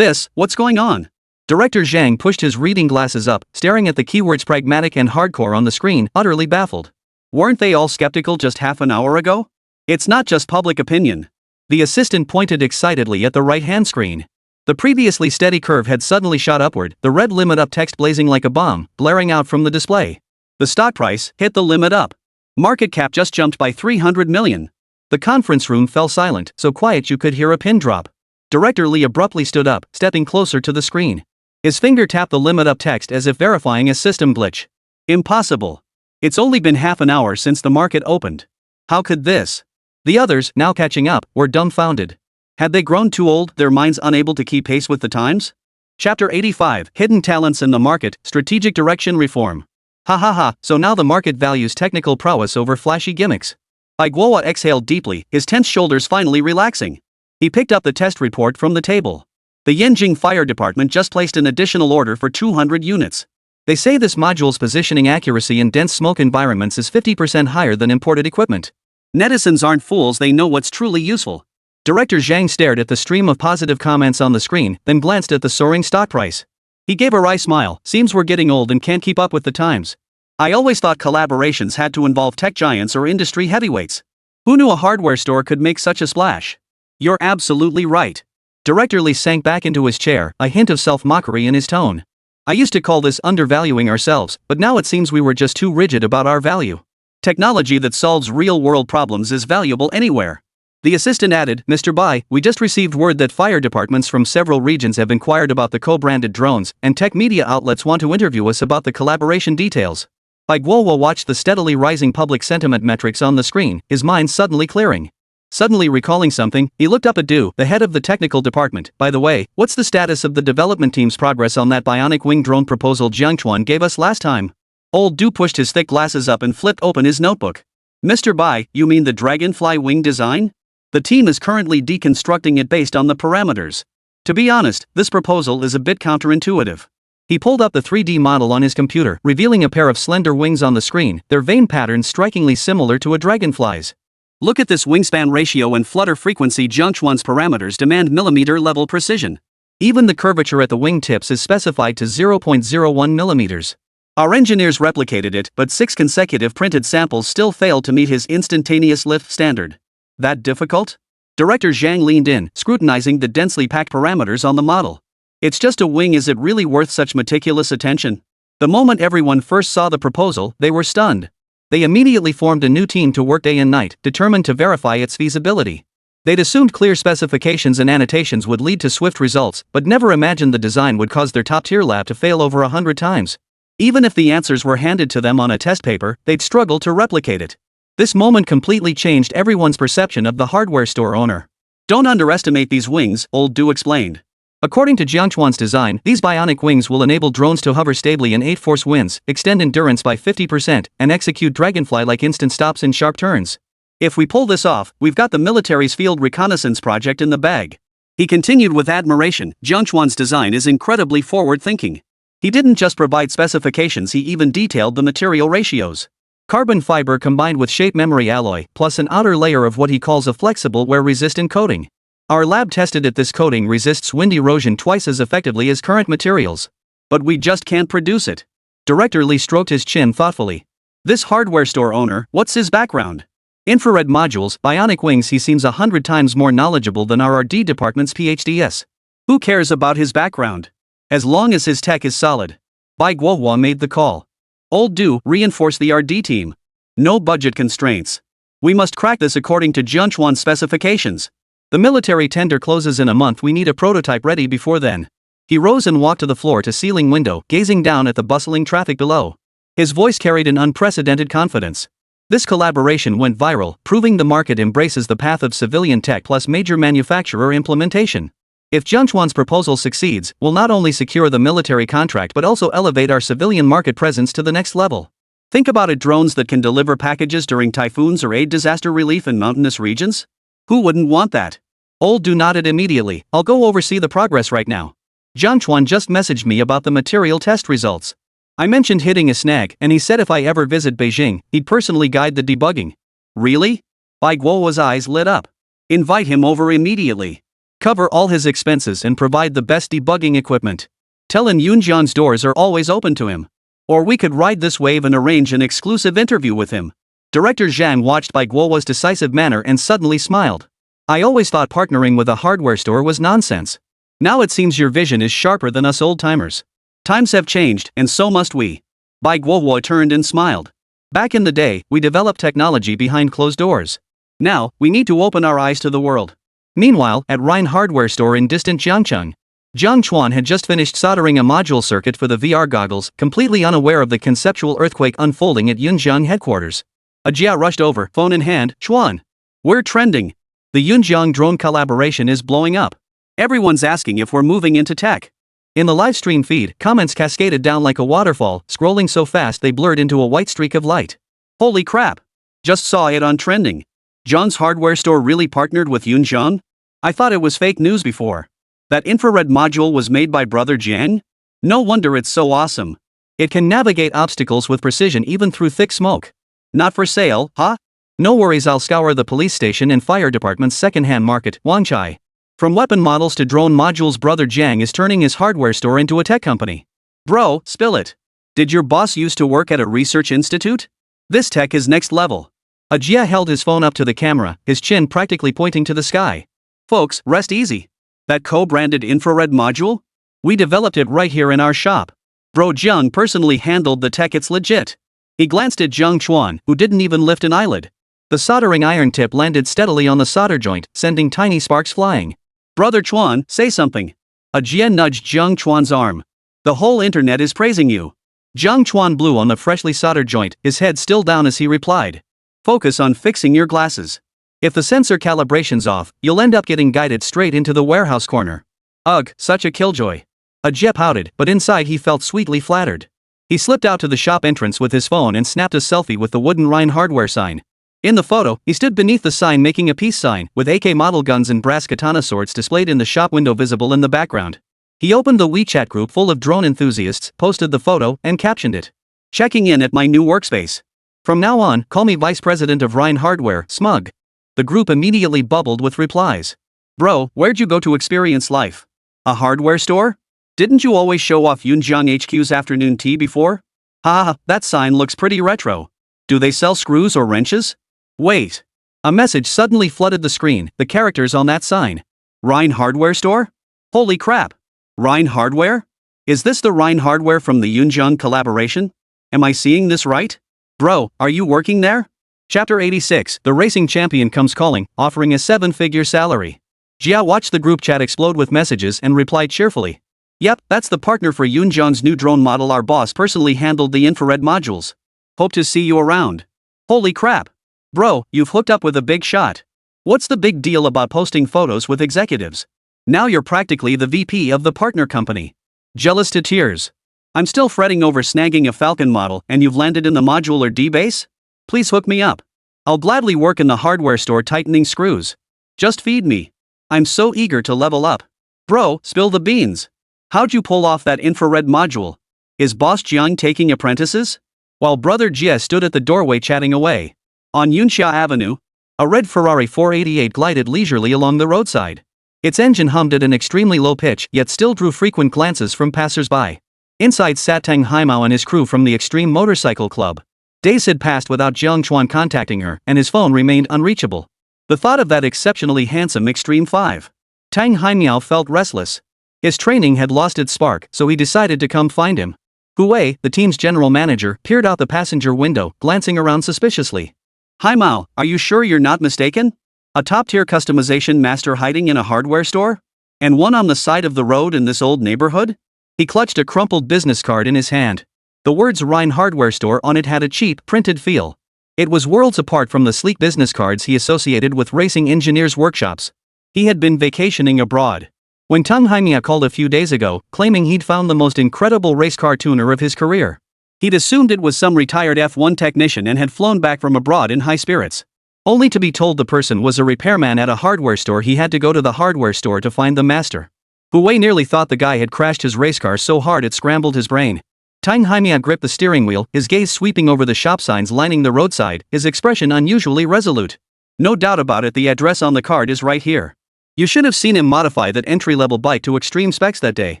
What's going on? Director Zhang pushed his reading glasses up, staring at the keywords pragmatic and hardcore on the screen, utterly baffled. Weren't they all skeptical just half an hour ago? It's not just public opinion. The assistant pointed excitedly at the right-hand screen. The previously steady curve had suddenly shot upward, the red limit up text blazing like a bomb, blaring out from the display. The stock price hit the limit up. Market cap just jumped by 300 million. The conference room fell silent, so quiet you could hear a pin drop. Director Li abruptly stood up, stepping closer to the screen. His finger tapped the limit up text as if verifying a system glitch. Impossible. It's only been half an hour since the market opened. How could this? The others, now catching up, were dumbfounded. Had they grown too old, their minds unable to keep pace with the times? Chapter 85, Hidden Talents in the Market, Strategic Direction Reform. Ha ha ha, so now the market values technical prowess over flashy gimmicks. Guo exhaled deeply, his tense shoulders finally relaxing. He picked up the test report from the table. The Yanjing Fire Department just placed an additional order for 200 units. They say this module's positioning accuracy in dense smoke environments is 50% higher than imported equipment. Netizens aren't fools, they know what's truly useful. Director Zhang stared at the stream of positive comments on the screen, then glanced at the soaring stock price. He gave a wry smile. Seems we're getting old and can't keep up with the times. I always thought collaborations had to involve tech giants or industry heavyweights. Who knew a hardware store could make such a splash? You're absolutely right. Director Li sank back into his chair, a hint of self-mockery in his tone. I used to call this undervaluing ourselves, but now it seems we were just too rigid about our value. Technology that solves real-world problems is valuable anywhere. The assistant added, Mr. Bai, we just received word that fire departments from several regions have inquired about the co-branded drones, and tech media outlets want to interview us about the collaboration details. Guo watched the steadily rising public sentiment metrics on the screen, his mind suddenly clearing. Suddenly recalling something, he looked up at Du, the head of the technical department. By the way, what's the status of the development team's progress on that bionic wing drone proposal Jiang Chuan gave us last time? Old Du pushed his thick glasses up and flipped open his notebook. Mr. Bai, you mean the dragonfly wing design? The team is currently deconstructing it based on the parameters. To be honest, this proposal is a bit counterintuitive. He pulled up the 3D model on his computer, revealing a pair of slender wings on the screen, their vein patterns strikingly similar to a dragonfly's. Look at this wingspan ratio and flutter frequency. Jiang Chuan's parameters demand millimeter-level precision. Even the curvature at the wing tips is specified to 0.01 millimeters. Our engineers replicated it, but 6 consecutive printed samples still failed to meet his instantaneous lift standard. That difficult? Director Zhang leaned in, scrutinizing the densely packed parameters on the model. It's just a wing. Is it really worth such meticulous attention? The moment everyone first saw the proposal, they were stunned. They immediately formed a new team to work day and night, determined to verify its feasibility. They'd assumed clear specifications and annotations would lead to swift results, but never imagined the design would cause their top-tier lab to fail over 100 times. Even if the answers were handed to them on a test paper, they'd struggle to replicate it. This moment completely changed everyone's perception of the hardware store owner. Don't underestimate these wings, Old Du explained. According to Jiang Chuan's design, these bionic wings will enable drones to hover stably in 8 force winds, extend endurance by 50%, and execute dragonfly-like instant stops in sharp turns. If we pull this off, we've got the military's field reconnaissance project in the bag. He continued with admiration. Jiang Chuan's design is incredibly forward-thinking. He didn't just provide specifications, he even detailed the material ratios. Carbon fiber combined with shape memory alloy, plus an outer layer of what he calls a flexible wear-resistant coating. Our lab tested it. This coating resists wind erosion twice as effectively as current materials. But we just can't produce it. Director Li stroked his chin thoughtfully. This hardware store owner, what's his background? Infrared modules, bionic wings. He seems 100 times more knowledgeable than our R&D department's PhDs. Who cares about his background? As long as his tech is solid. Bai Guohua made the call. Old Du, reinforce the R&D team. No budget constraints. We must crack this according to Jiang Chuan's specifications. The military tender closes in a month. We need a prototype ready before then. He rose and walked to the floor-to-ceiling window, gazing down at the bustling traffic below. His voice carried an unprecedented confidence. This collaboration went viral, proving the market embraces the path of civilian tech plus major manufacturer implementation. If Jiang Chuan's proposal succeeds, we'll not only secure the military contract but also elevate our civilian market presence to the next level. Think about it, drones that can deliver packages during typhoons or aid disaster relief in mountainous regions? Who wouldn't want that? Old Du nodded immediately. I'll go oversee the progress right now. Jiang Chuan just messaged me about the material test results. I mentioned hitting a snag, and he said if I ever visit Beijing, he'd personally guide the debugging. Really? Bai Guohua's eyes lit up. Invite him over immediately. Cover all his expenses and provide the best debugging equipment. Tell him Yunjian's doors are always open to him. Or we could ride this wave and arrange an exclusive interview with him. Director Zhang watched Bai Guohua's decisive manner and suddenly smiled. I always thought partnering with a hardware store was nonsense. Now it seems your vision is sharper than us old-timers. Times have changed, and so must we. Bai Guohua turned and smiled. Back in the day, we developed technology behind closed doors. Now, we need to open our eyes to the world. Meanwhile, at Rhine Hardware Store in distant Jiangcheng, Jiang Chuan had just finished soldering a module circuit for the VR goggles, completely unaware of the conceptual earthquake unfolding at Yunjiang headquarters. Jia rushed over, phone in hand. Chuan. We're trending. The Yunjiang drone collaboration is blowing up. Everyone's asking if we're moving into tech. In the live stream feed, comments cascaded down like a waterfall, scrolling so fast they blurred into a white streak of light. Holy crap! Just saw it on trending. John's hardware store really partnered with Yunjiang? I thought it was fake news before. That infrared module was made by Brother Jiang? No wonder it's so awesome. It can navigate obstacles with precision even through thick smoke. Not for sale, huh? No worries, I'll scour the police station and fire department's second-hand market, Wanchai. From weapon models to drone modules, Brother Jiang is turning his hardware store into a tech company. Bro, spill it. Did your boss used to work at a research institute? This tech is next level. Jia held his phone up to the camera, his chin practically pointing to the sky. Folks, rest easy. That co-branded infrared module? We developed it right here in our shop. Bro Jiang personally handled the tech, it's legit. He glanced at Jiang Chuan, who didn't even lift an eyelid. The soldering iron tip landed steadily on the solder joint, sending tiny sparks flying. Brother Chuan, say something. Jia nudged Jiang Chuan's arm. The whole internet is praising you. Jiang Chuan blew on the freshly soldered joint, his head still down as he replied. Focus on fixing your glasses. If the sensor calibration's off, you'll end up getting guided straight into the warehouse corner. Ugh, such a killjoy. Ajay pouted, but inside he felt sweetly flattered. He slipped out to the shop entrance with his phone and snapped a selfie with the wooden Rhine hardware sign. In the photo, he stood beneath the sign making a peace sign, with AK model guns and brass katana swords displayed in the shop window visible in the background. He opened the WeChat group full of drone enthusiasts, posted the photo, and captioned it. Checking in at my new workspace. From now on, call me Vice President of Rhine Hardware, smug. The group immediately bubbled with replies. Bro, where'd you go to experience life? A hardware store? Didn't you always show off Yunjiang HQ's afternoon tea before? Haha, that sign looks pretty retro. Do they sell screws or wrenches? Wait. A message suddenly flooded the screen, the characters on that sign. Rhine Hardware Store? Holy crap. Rhine Hardware? Is this the Rhine Hardware from the Yunjiang collaboration? Am I seeing this right? Bro, are you working there? Chapter 86, the racing champion comes calling, offering a 7-figure salary. Jia watched the group chat explode with messages and replied cheerfully. Yep, that's the partner for Yunjiang's new drone model. Our boss personally handled the infrared modules. Hope to see you around. Holy crap. Bro, you've hooked up with a big shot. What's the big deal about posting photos with executives? Now you're practically the VP of the partner company. Jealous to tears. I'm still fretting over snagging a Falcon model and you've landed in the modular D-base? Please hook me up. I'll gladly work in the hardware store tightening screws. Just feed me. I'm so eager to level up. Bro, spill the beans. How'd you pull off that infrared module? Is Boss Jiang taking apprentices? While brother Jia stood at the doorway chatting away. On Yunxia Avenue, a red Ferrari 488 glided leisurely along the roadside. Its engine hummed at an extremely low pitch yet still drew frequent glances from passers-by. Inside sat Tang Haimao and his crew from the Extreme Motorcycle Club. Days had passed without Jiang Chuan contacting her, and his phone remained unreachable. The thought of that exceptionally handsome Extreme 5. Tang Haimao felt restless. His training had lost its spark, so he decided to come find him. Hu Wei, the team's general manager, peered out the passenger window, glancing around suspiciously. Haimao, are you sure you're not mistaken? A top-tier customization master hiding in a hardware store? And one on the side of the road in this old neighborhood? He clutched a crumpled business card in his hand. The words Rhine Hardware Store on it had a cheap, printed feel. It was worlds apart from the sleek business cards he associated with racing engineers' workshops. He had been vacationing abroad. When Tang Haimia called a few days ago, claiming he'd found the most incredible race car tuner of his career. He'd assumed it was some retired F1 technician and had flown back from abroad in high spirits. Only to be told the person was a repairman at a hardware store. He had to go to the hardware store to find the master. Hu Wei nearly thought the guy had crashed his race car so hard it scrambled his brain. Tang Haimia gripped the steering wheel, his gaze sweeping over the shop signs lining the roadside, his expression unusually resolute. No doubt about it, the address on the card is right here. You should have seen him modify that entry-level bike to extreme specs that day.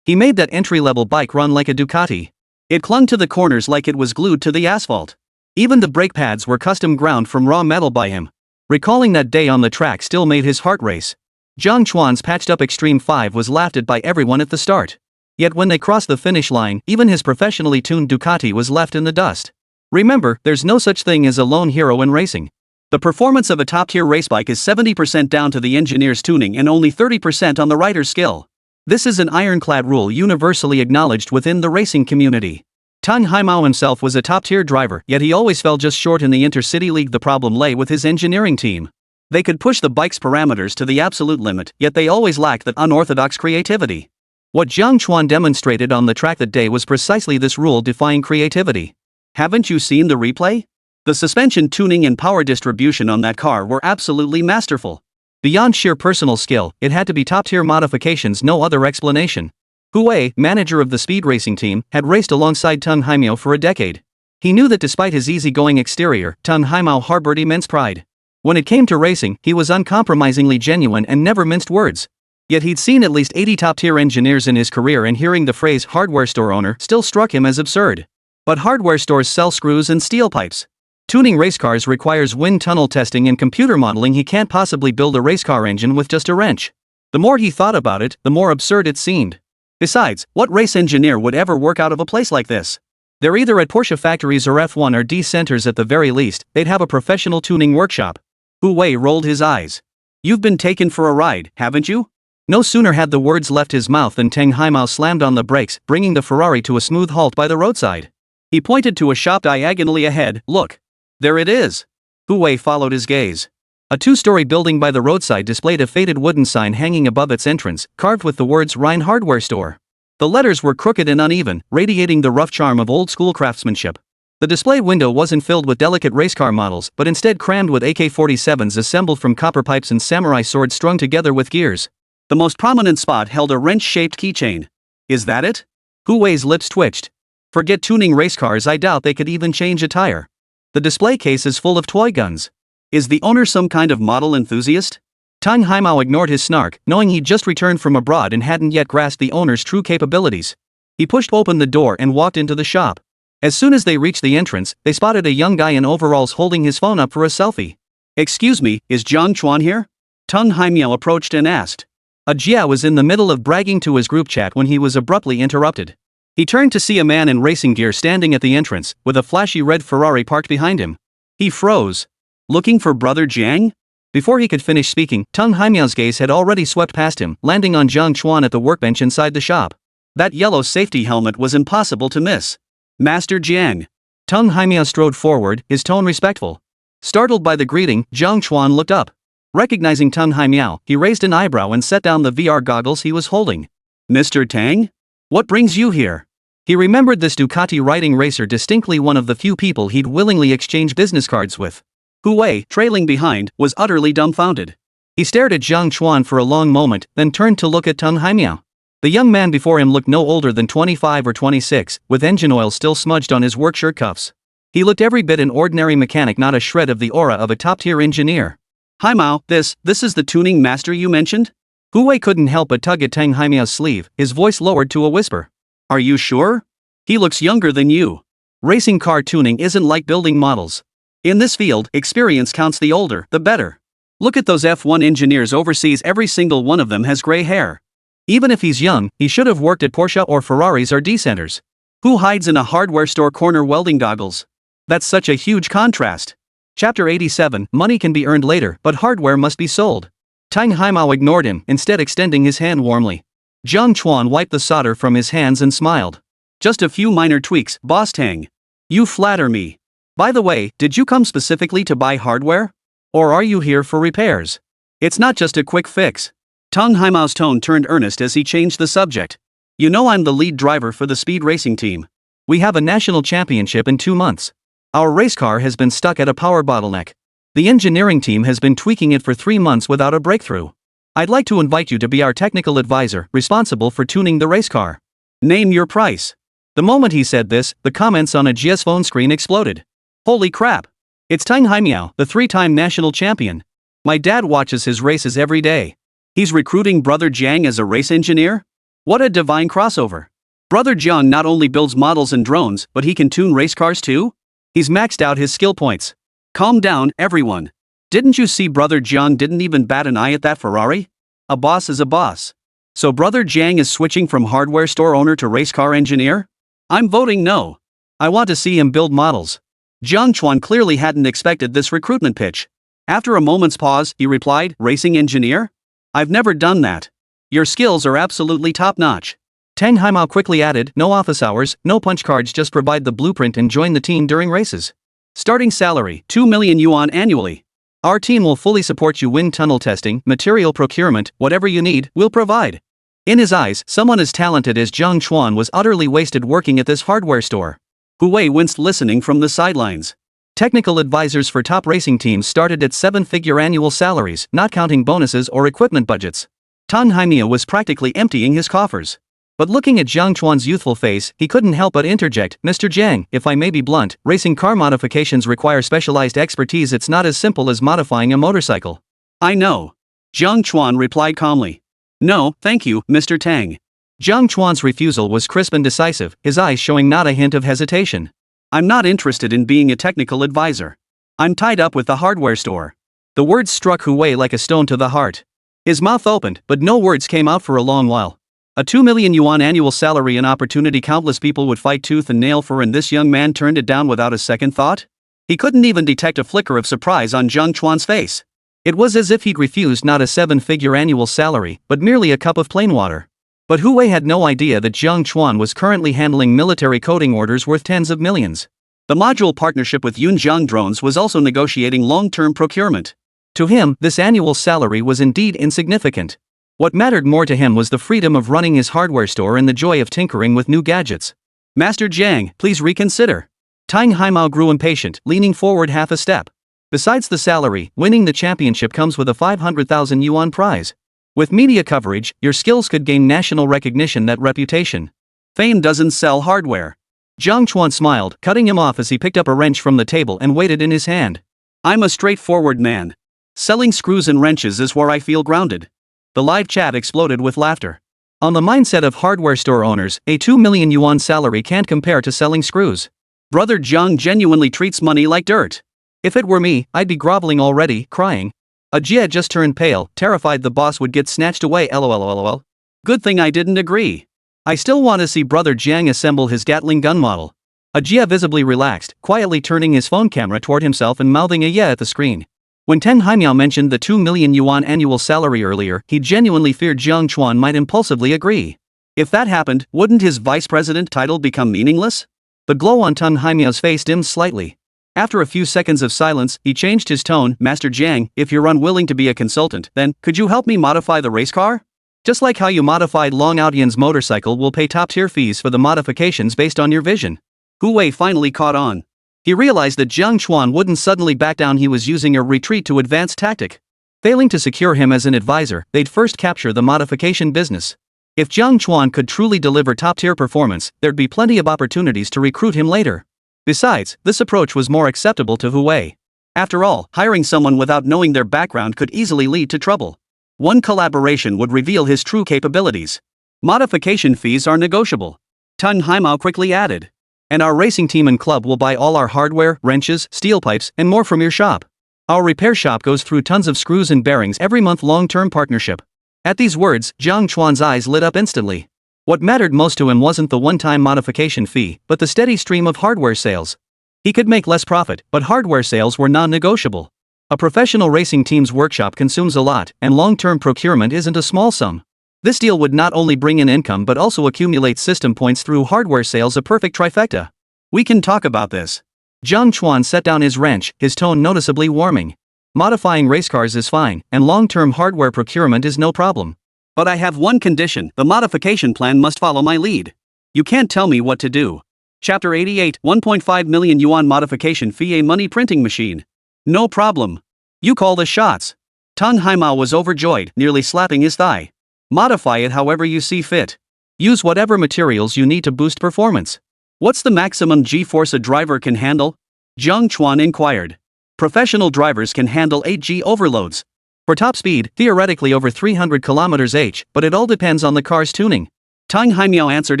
He made that entry-level bike run like a Ducati. It clung to the corners like it was glued to the asphalt. Even the brake pads were custom ground from raw metal by him. Recalling that day on the track still made his heart race. Jiang Chuan's patched-up Extreme 5 was laughed at by everyone at the start. Yet when they crossed the finish line, even his professionally tuned Ducati was left in the dust. Remember, there's no such thing as a lone hero in racing. The performance of a top-tier race bike is 70% down to the engineer's tuning and only 30% on the rider's skill. This is an ironclad rule universally acknowledged within the racing community. Tang Haimao himself was a top-tier driver, yet he always fell just short in the Intercity League. The problem lay with his engineering team. They could push the bike's parameters to the absolute limit, yet they always lacked that unorthodox creativity. What Jiang Chuan demonstrated on the track that day was precisely this rule-defying creativity. Haven't you seen the replay? The suspension tuning and power distribution on that car were absolutely masterful. Beyond sheer personal skill, it had to be top-tier modifications, no other explanation. Hu Wei, manager of the speed racing team, had raced alongside Tang Haimao for a decade. He knew that despite his easygoing exterior, Tang Haimao harbored immense pride. When it came to racing, he was uncompromisingly genuine and never minced words. Yet he'd seen at least 80 top-tier engineers in his career, and hearing the phrase hardware store owner still struck him as absurd. But hardware stores sell screws and steel pipes. Tuning race cars requires wind tunnel testing and computer modeling. He can't possibly build a race car engine with just a wrench. The more he thought about it, the more absurd it seemed. Besides, what race engineer would ever work out of a place like this? They're either at Porsche factories or F1 or D centers at the very least. They'd have a professional tuning workshop. Hu Wei rolled his eyes. You've been taken for a ride, haven't you? No sooner had the words left his mouth than Tang Haimao slammed on the brakes, bringing the Ferrari to a smooth halt by the roadside. He pointed to a shop diagonally ahead. Look. There it is. Hu Wei followed his gaze. A two-story building by the roadside displayed a faded wooden sign hanging above its entrance, carved with the words Rhine Hardware Store. The letters were crooked and uneven, radiating the rough charm of old-school craftsmanship. The display window wasn't filled with delicate racecar models, but instead crammed with AK-47s assembled from copper pipes and samurai swords strung together with gears. The most prominent spot held a wrench-shaped keychain. Is that it? Hu Wei's lips twitched. Forget tuning racecars, I doubt they could even change a tire. The display case is full of toy guns. Is the owner some kind of model enthusiast? Tang Haimao ignored his snark, knowing he'd just returned from abroad and hadn't yet grasped the owner's true capabilities. He pushed open the door and walked into the shop. As soon as they reached the entrance, they spotted a young guy in overalls holding his phone up for a selfie. Excuse me, is Jiang Chuan here? Tang Haimiao approached and asked. A Jia was in the middle of bragging to his group chat when he was abruptly interrupted. He turned to see a man in racing gear standing at the entrance, with a flashy red Ferrari parked behind him. He froze. Looking for Brother Jiang? Before he could finish speaking, Tang Haimiao's gaze had already swept past him, landing on Jiang Chuan at the workbench inside the shop. That yellow safety helmet was impossible to miss. Master Jiang. Tang Haimiao strode forward, his tone respectful. Startled by the greeting, Jiang Chuan looked up. Recognizing Tang Haimiao, he raised an eyebrow and set down the VR goggles he was holding. Mr. Tang? What brings you here? He remembered this Ducati riding racer distinctly, one of the few people he'd willingly exchange business cards with. Hu Wei, trailing behind, was utterly dumbfounded. He stared at Jiang Chuan for a long moment, then turned to look at Tang Haimiao. The young man before him looked no older than 25 or 26, with engine oil still smudged on his work shirt cuffs. He looked every bit an ordinary mechanic, not a shred of the aura of a top-tier engineer. Haimao, this is the tuning master you mentioned? Hu Wei couldn't help but tug at Tang Haimiao's sleeve, his voice lowered to a whisper. Are you sure? He looks younger than you. Racing car tuning isn't like building models. In this field, experience counts, the older, the better. Look at those F1 engineers overseas, every single one of them has gray hair. Even if he's young, he should have worked at Porsche or Ferraris or D-centers. Who hides in a hardware store corner welding goggles? That's such a huge contrast. Chapter 87, money can be earned later, but hardware must be sold. Tang Haimao ignored him, instead extending his hand warmly. Jiang Chuan wiped the solder from his hands and smiled. Just a few minor tweaks, Boss Tang. You flatter me. By the way, did you come specifically to buy hardware? Or are you here for repairs? It's not just a quick fix. Tang Haimao's tone turned earnest as he changed the subject. You know I'm the lead driver for the speed racing team. We have a national championship in 2 months. Our race car has been stuck at a power bottleneck. The engineering team has been tweaking it for 3 months without a breakthrough. I'd like to invite you to be our technical advisor, responsible for tuning the race car. Name your price. The moment he said this, the comments on a Jia's phone screen exploded. Holy crap! It's Tang Haimiao, the 3-time national champion. My dad watches his races every day. He's recruiting Brother Jiang as a race engineer? What a divine crossover. Brother Jiang not only builds models and drones, but he can tune race cars too? He's maxed out his skill points. Calm down, everyone. Didn't you see Brother Jiang didn't even bat an eye at that Ferrari? A boss is a boss. So Brother Jiang is switching from hardware store owner to race car engineer? I'm voting no. I want to see him build models. Jiang Chuan clearly hadn't expected this recruitment pitch. After a moment's pause, he replied, Racing engineer? I've never done that. Your skills are absolutely top-notch. Tang Haimao quickly added, no office hours, no punch cards, just provide the blueprint and join the team during races. Starting salary, 2 million yuan annually. Our team will fully support you, wind tunnel testing, material procurement, whatever you need, we'll provide. In his eyes, someone as talented as Jiang Chuan was utterly wasted working at this hardware store. Hu Wei winced listening from the sidelines. Technical advisors for top racing teams started at 7-figure annual salaries, not counting bonuses or equipment budgets. Tang Haimiao was practically emptying his coffers. But looking at Jiang Chuan's youthful face, he couldn't help but interject, Mr. Jiang, if I may be blunt, racing car modifications require specialized expertise. It's not as simple as modifying a motorcycle. I know. Jiang Chuan replied calmly. No, thank you, Mr. Tang. Jiang Chuan's refusal was crisp and decisive, his eyes showing not a hint of hesitation. I'm not interested in being a technical advisor. I'm tied up with the hardware store. The words struck Hu Wei like a stone to the heart. His mouth opened, but no words came out for a long while. A 2 million yuan annual salary, an opportunity countless people would fight tooth and nail for, and this young man turned it down without a second thought? He couldn't even detect a flicker of surprise on Jiang Chuan's face. It was as if he'd refused not a 7-figure annual salary, but merely a cup of plain water. But Hu Wei had no idea that Jiang Chuan was currently handling military coding orders worth tens of millions. The module partnership with Yunjiang Drones was also negotiating long-term procurement. To him, this annual salary was indeed insignificant. What mattered more to him was the freedom of running his hardware store and the joy of tinkering with new gadgets. Master Jiang, please reconsider. Tang Haimao grew impatient, leaning forward half a step. Besides the salary, winning the championship comes with a 500,000 yuan prize. With media coverage, your skills could gain national recognition and reputation. Fame doesn't sell hardware. Jiang Chuan smiled, cutting him off as he picked up a wrench from the table and weighed it in his hand. I'm a straightforward man. Selling screws and wrenches is where I feel grounded. The live chat exploded with laughter. On the mindset of hardware store owners, a 2 million yuan salary can't compare to selling screws. Brother Jiang genuinely treats money like dirt. If it were me, I'd be groveling already, crying. Jia just turned pale, terrified the boss would get snatched away. LOL. Good thing I didn't agree. I still want to see Brother Jiang assemble his Gatling gun model. Jia visibly relaxed, quietly turning his phone camera toward himself and mouthing a yeah at the screen. When Tang Haimiao mentioned the 2 million yuan annual salary earlier, he genuinely feared Jiang Chuan might impulsively agree. If that happened, wouldn't his vice president title become meaningless? The glow on Tang Haimiao's face dimmed slightly. After a few seconds of silence, he changed his tone. Master Jiang, if you're unwilling to be a consultant, then, could you help me modify the race car? Just like how you modified Long Aodian's motorcycle, we'll pay top-tier fees for the modifications based on your vision. Hu Wei finally caught on. He realized that Jiang Chuan wouldn't suddenly back down. He was using a retreat to advance tactic. Failing to secure him as an advisor, they'd first capture the modification business. If Jiang Chuan could truly deliver top-tier performance, there'd be plenty of opportunities to recruit him later. Besides, this approach was more acceptable to Hu Wei. After all, hiring someone without knowing their background could easily lead to trouble. One collaboration would reveal his true capabilities. Modification fees are negotiable. Tang Haimao quickly added. And our racing team and club will buy all our hardware, wrenches, steel pipes, and more from your shop. Our repair shop goes through tons of screws and bearings every month. Long-term partnership. At these words, Jiang Chuan's eyes lit up instantly. What mattered most to him wasn't the one-time modification fee, but the steady stream of hardware sales. He could make less profit, but hardware sales were non-negotiable. A professional racing team's workshop consumes a lot, and long-term procurement isn't a small sum. This deal would not only bring in income but also accumulate system points through hardware sales, a perfect trifecta. We can talk about this. Jiang Chuan set down his wrench, his tone noticeably warming. Modifying race cars is fine, and long-term hardware procurement is no problem. But I have one condition: the modification plan must follow my lead. You can't tell me what to do. Chapter 88, 1.5 million yuan modification fee, a money printing machine. No problem. You call the shots. Tang Haimao was overjoyed, nearly slapping his thigh. Modify it however you see fit. Use whatever materials you need to boost performance. What's the maximum G-force a driver can handle? Jiang Chuan inquired. Professional drivers can handle 8 G overloads. For top speed, theoretically over 300 km/h, but it all depends on the car's tuning. Tang Haimiao answered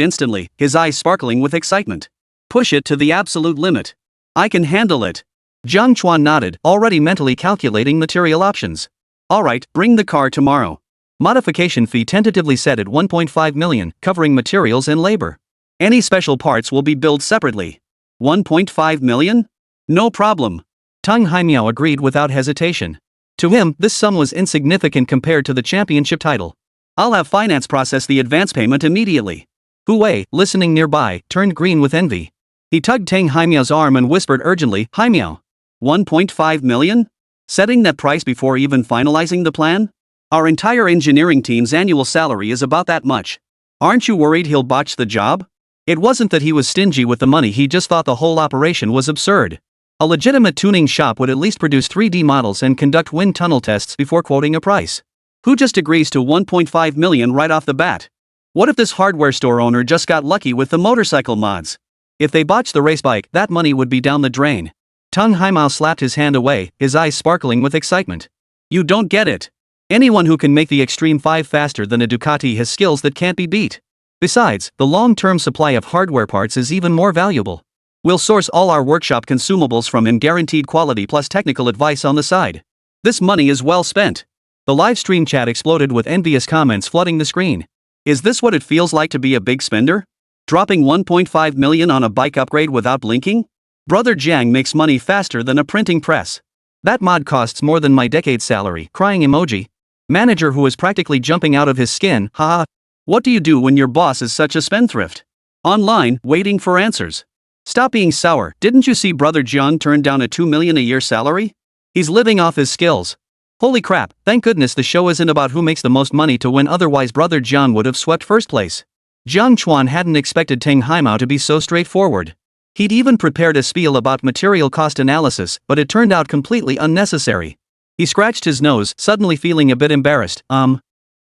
instantly, his eyes sparkling with excitement. Push it to the absolute limit. I can handle it. Jiang Chuan nodded, already mentally calculating material options. Alright, bring the car tomorrow. Modification fee tentatively set at 1.5 million, covering materials and labor. Any special parts will be billed separately. 1.5 million? No problem. Tang Haimiao agreed without hesitation. To him, this sum was insignificant compared to the championship title. I'll have finance process the advance payment immediately. Hu Wei, listening nearby, turned green with envy. He tugged Tang Haimiao's arm and whispered urgently, Haimiao. 1.5 million? Setting that price before even finalizing the plan? Our entire engineering team's annual salary is about that much. Aren't you worried he'll botch the job? It wasn't that he was stingy with the money, he just thought the whole operation was absurd. A legitimate tuning shop would at least produce 3D models and conduct wind tunnel tests before quoting a price. Who just agrees to 1.5 million right off the bat? What if this hardware store owner just got lucky with the motorcycle mods? If they botched the race bike, that money would be down the drain. Tang Haimao slapped his hand away, his eyes sparkling with excitement. You don't get it. Anyone who can make the Extreme 5 faster than a Ducati has skills that can't be beat. Besides, the long-term supply of hardware parts is even more valuable. We'll source all our workshop consumables from him, guaranteed quality plus technical advice on the side. This money is well spent. The live stream chat exploded with envious comments flooding the screen. Is this what it feels like to be a big spender? Dropping 1.5 million on a bike upgrade without blinking? Brother Jiang makes money faster than a printing press. That mod costs more than my decade's salary, crying emoji. Manager who is practically jumping out of his skin, haha. What do you do when your boss is such a spendthrift? Online, waiting for answers. Stop being sour, didn't you see Brother Jiang turn down a 2 million a year salary? He's living off his skills. Holy crap, thank goodness the show isn't about who makes the most money to win, otherwise brother Jiang would have swept first place. Jiang Chuan hadn't expected Tang Haimao to be so straightforward. He'd even prepared a spiel about material cost analysis, but it turned out completely unnecessary. He scratched his nose, suddenly feeling a bit embarrassed.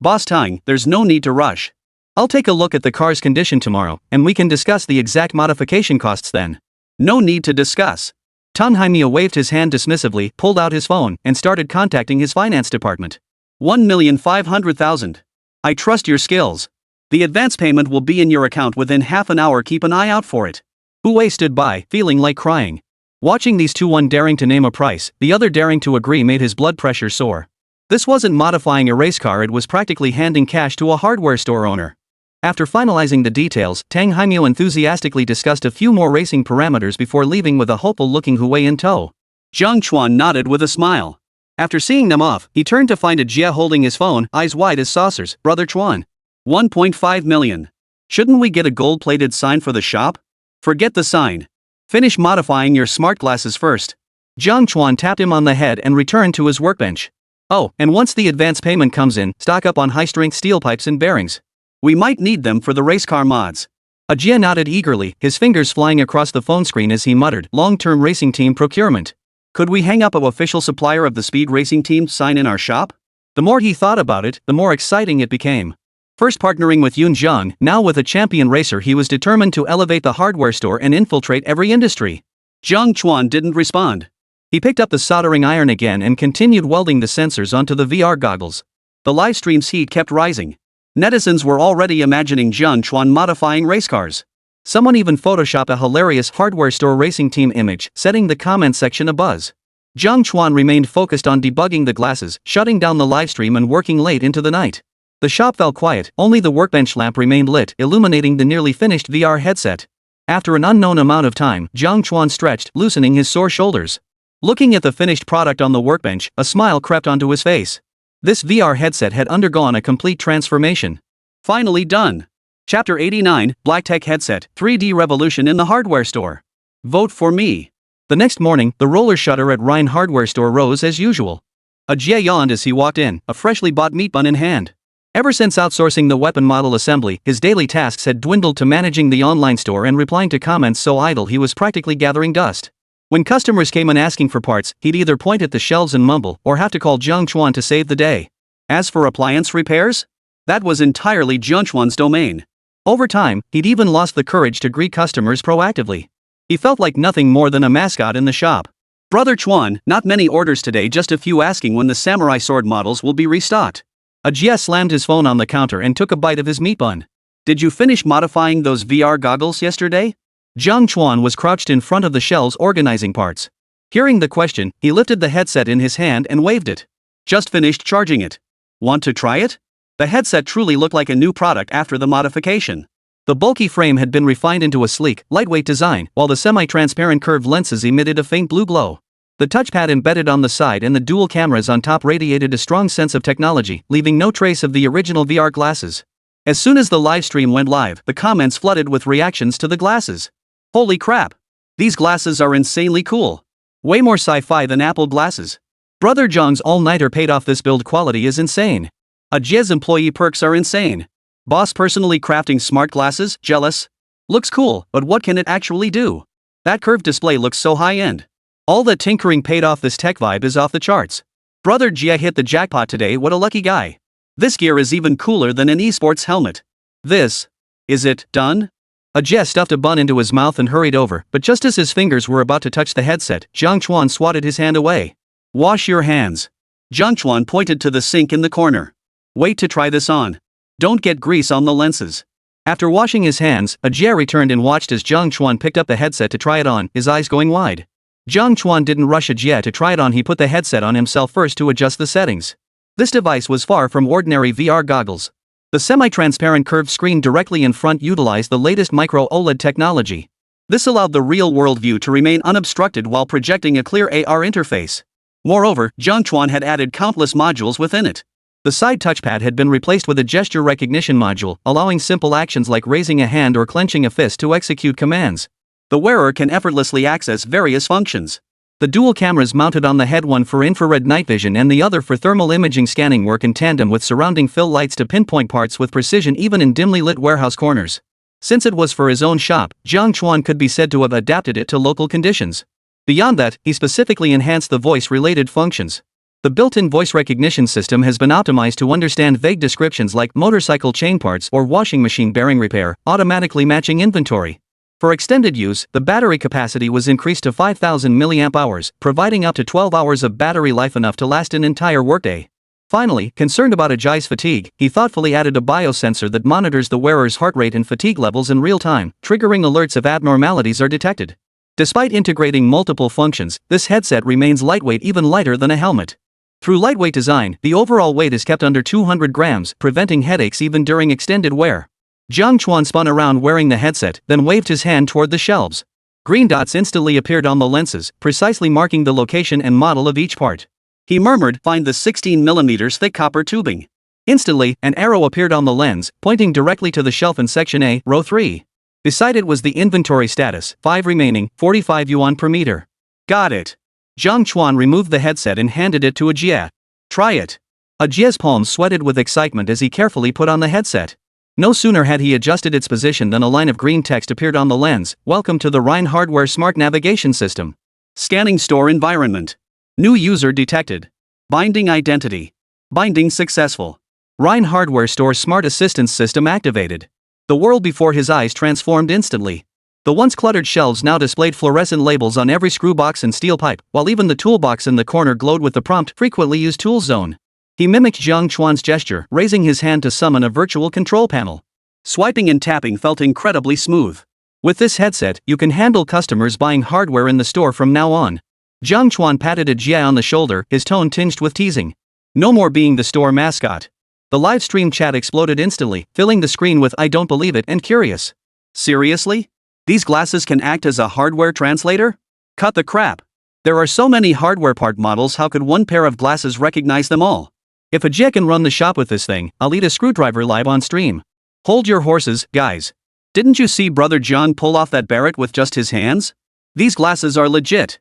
Boss Tang, there's no need to rush. I'll take a look at the car's condition tomorrow, and we can discuss the exact modification costs then. No need to discuss. Tang Haimao waved his hand dismissively, pulled out his phone, and started contacting his finance department. 1,500,000. I trust your skills. The advance payment will be in your account within half an hour, keep an eye out for it. Wu stood by, feeling like crying. Watching these two, one daring to name a price, the other daring to agree, made his blood pressure soar. This wasn't modifying a race car, it was practically handing cash to a hardware store owner. After finalizing the details, Tang Haimao enthusiastically discussed a few more racing parameters before leaving with a hopeful-looking Wu in tow. Jiang Chuan nodded with a smile. After seeing them off, he turned to find a Jia holding his phone, eyes wide as saucers. Brother Chuan. 1.5 million. Shouldn't we get a gold-plated sign for the shop? Forget the sign. Finish modifying your smart glasses first. Jiang Chuan tapped him on the head and returned to his workbench. Oh, and once the advance payment comes in, stock up on high-strength steel pipes and bearings. We might need them for the race car mods. Ajia nodded eagerly, his fingers flying across the phone screen as he muttered, long-term racing team procurement. Could we hang up a official supplier of the speed racing team sign in our shop? The more he thought about it, the more exciting it became. First partnering with Yun Zhang, now with a champion racer, he was determined to elevate the hardware store and infiltrate every industry. Jiang Chuan didn't respond. He picked up the soldering iron again and continued welding the sensors onto the VR goggles. The live stream's heat kept rising. Netizens were already imagining Jiang Chuan modifying race cars. Someone even photoshopped a hilarious hardware store racing team image, setting the comment section abuzz. Jiang Chuan remained focused on debugging the glasses, shutting down the livestream and working late into the night. The shop fell quiet, only the workbench lamp remained lit, illuminating the nearly finished VR headset. After an unknown amount of time, Jiang Chuan stretched, loosening his sore shoulders. Looking at the finished product on the workbench, a smile crept onto his face. This VR headset had undergone a complete transformation. Finally done. Chapter 89, Black Tech Headset, 3D Revolution in the Hardware Store. Vote for me. The next morning, the roller shutter at Rhine Hardware Store rose as usual. Ajia yawned as he walked in, a freshly bought meat bun in hand. Ever since outsourcing the weapon model assembly, his daily tasks had dwindled to managing the online store and replying to comments so idle he was practically gathering dust. When customers came in asking for parts, he'd either point at the shelves and mumble, or have to call Jiang Chuan to save the day. As for appliance repairs? That was entirely Jiang Chuan's domain. Over time, he'd even lost the courage to greet customers proactively. He felt like nothing more than a mascot in the shop. Brother Chuan, not many orders today, just a few, asking when the samurai sword models will be restocked. Ajia slammed his phone on the counter and took a bite of his meat bun. Did you finish modifying those VR goggles yesterday? Jiang Chuan was crouched in front of the shelves organizing parts. Hearing the question, he lifted the headset in his hand and waved it. Just finished charging it. Want to try it? The headset truly looked like a new product after the modification. The bulky frame had been refined into a sleek, lightweight design, while the semi-transparent curved lenses emitted a faint blue glow. The touchpad embedded on the side and the dual cameras on top radiated a strong sense of technology, leaving no trace of the original VR glasses. As soon as the live stream went live, the comments flooded with reactions to the glasses. Holy crap! These glasses are insanely cool. Way more sci-fi than Apple glasses. Brother Zhang's all-nighter paid off. This build quality is insane. Ajia's employee perks are insane. Boss personally crafting smart glasses, jealous. Looks cool, but what can it actually do? That curved display looks so high-end. All that tinkering paid off. This tech vibe is off the charts. Brother Jia hit the jackpot today, what a lucky guy. This gear is even cooler than an esports helmet. Is it done? Ajia stuffed a bun into his mouth and hurried over, but just as his fingers were about to touch the headset, Jiang Chuan swatted his hand away. Wash your hands. Jiang Chuan pointed to the sink in the corner. Wait to try this on. Don't get grease on the lenses. After washing his hands, Ajia returned and watched as Jiang Chuan picked up the headset to try it on, his eyes going wide. Jiang Chuan didn't rush Ajia to try it on. He put the headset on himself first to adjust the settings. This device was far from ordinary VR goggles. The semi-transparent curved screen directly in front utilized the latest micro OLED technology. This allowed the real-world view to remain unobstructed while projecting a clear AR interface. Moreover, Jiang Chuan had added countless modules within it. The side touchpad had been replaced with a gesture recognition module, allowing simple actions like raising a hand or clenching a fist to execute commands. The wearer can effortlessly access various functions. The dual cameras mounted on the head, one for infrared night vision and the other for thermal imaging scanning, work in tandem with surrounding fill lights to pinpoint parts with precision even in dimly lit warehouse corners. Since it was for his own shop, Jiang Chuan could be said to have adapted it to local conditions. Beyond that, he specifically enhanced the voice-related functions. The built-in voice recognition system has been optimized to understand vague descriptions like motorcycle chain parts or washing machine bearing repair, automatically matching inventory. For extended use, the battery capacity was increased to 5,000 mAh, providing up to 12 hours of battery life, enough to last an entire workday. Finally, concerned about Ajay's fatigue, he thoughtfully added a biosensor that monitors the wearer's heart rate and fatigue levels in real time, triggering alerts if abnormalities are detected. Despite integrating multiple functions, this headset remains lightweight, even lighter than a helmet. Through lightweight design, the overall weight is kept under 200 grams, preventing headaches even during extended wear. Jiang Chuan spun around wearing the headset, then waved his hand toward the shelves. Green dots instantly appeared on the lenses, precisely marking the location and model of each part. He murmured, "Find the 16mm thick copper tubing." Instantly, an arrow appeared on the lens, pointing directly to the shelf in section A, row 3. Beside it was the inventory status, 5 remaining, 45 yuan per meter. Got it. Jiang Chuan removed the headset and handed it to Ajie. Try it. Ajie's palms sweated with excitement as he carefully put on the headset. No sooner had he adjusted its position than a line of green text appeared on the lens. "Welcome to the Rhine Hardware Smart Navigation System. Scanning store environment. New user detected. Binding identity. Binding successful. Rhine Hardware Store Smart Assistance System activated." The world before his eyes transformed instantly. The once cluttered shelves now displayed fluorescent labels on every screw box and steel pipe, while even the toolbox in the corner glowed with the prompt, "Frequently used tool zone." He mimicked Jiang Chuan's gesture, raising his hand to summon a virtual control panel. Swiping and tapping felt incredibly smooth. With this headset, you can handle customers buying hardware in the store from now on. Jiang Chuan patted Ajie on the shoulder, his tone tinged with teasing. No more being the store mascot. The live stream chat exploded instantly, filling the screen with "I don't believe it" and "curious." Seriously? These glasses can act as a hardware translator? Cut the crap. There are so many hardware part models, how could one pair of glasses recognize them all? If Ajie can run the shop with this thing, I'll eat a screwdriver live on stream. Hold your horses, guys. Didn't you see Brother John pull off that Barrett with just his hands? These glasses are legit.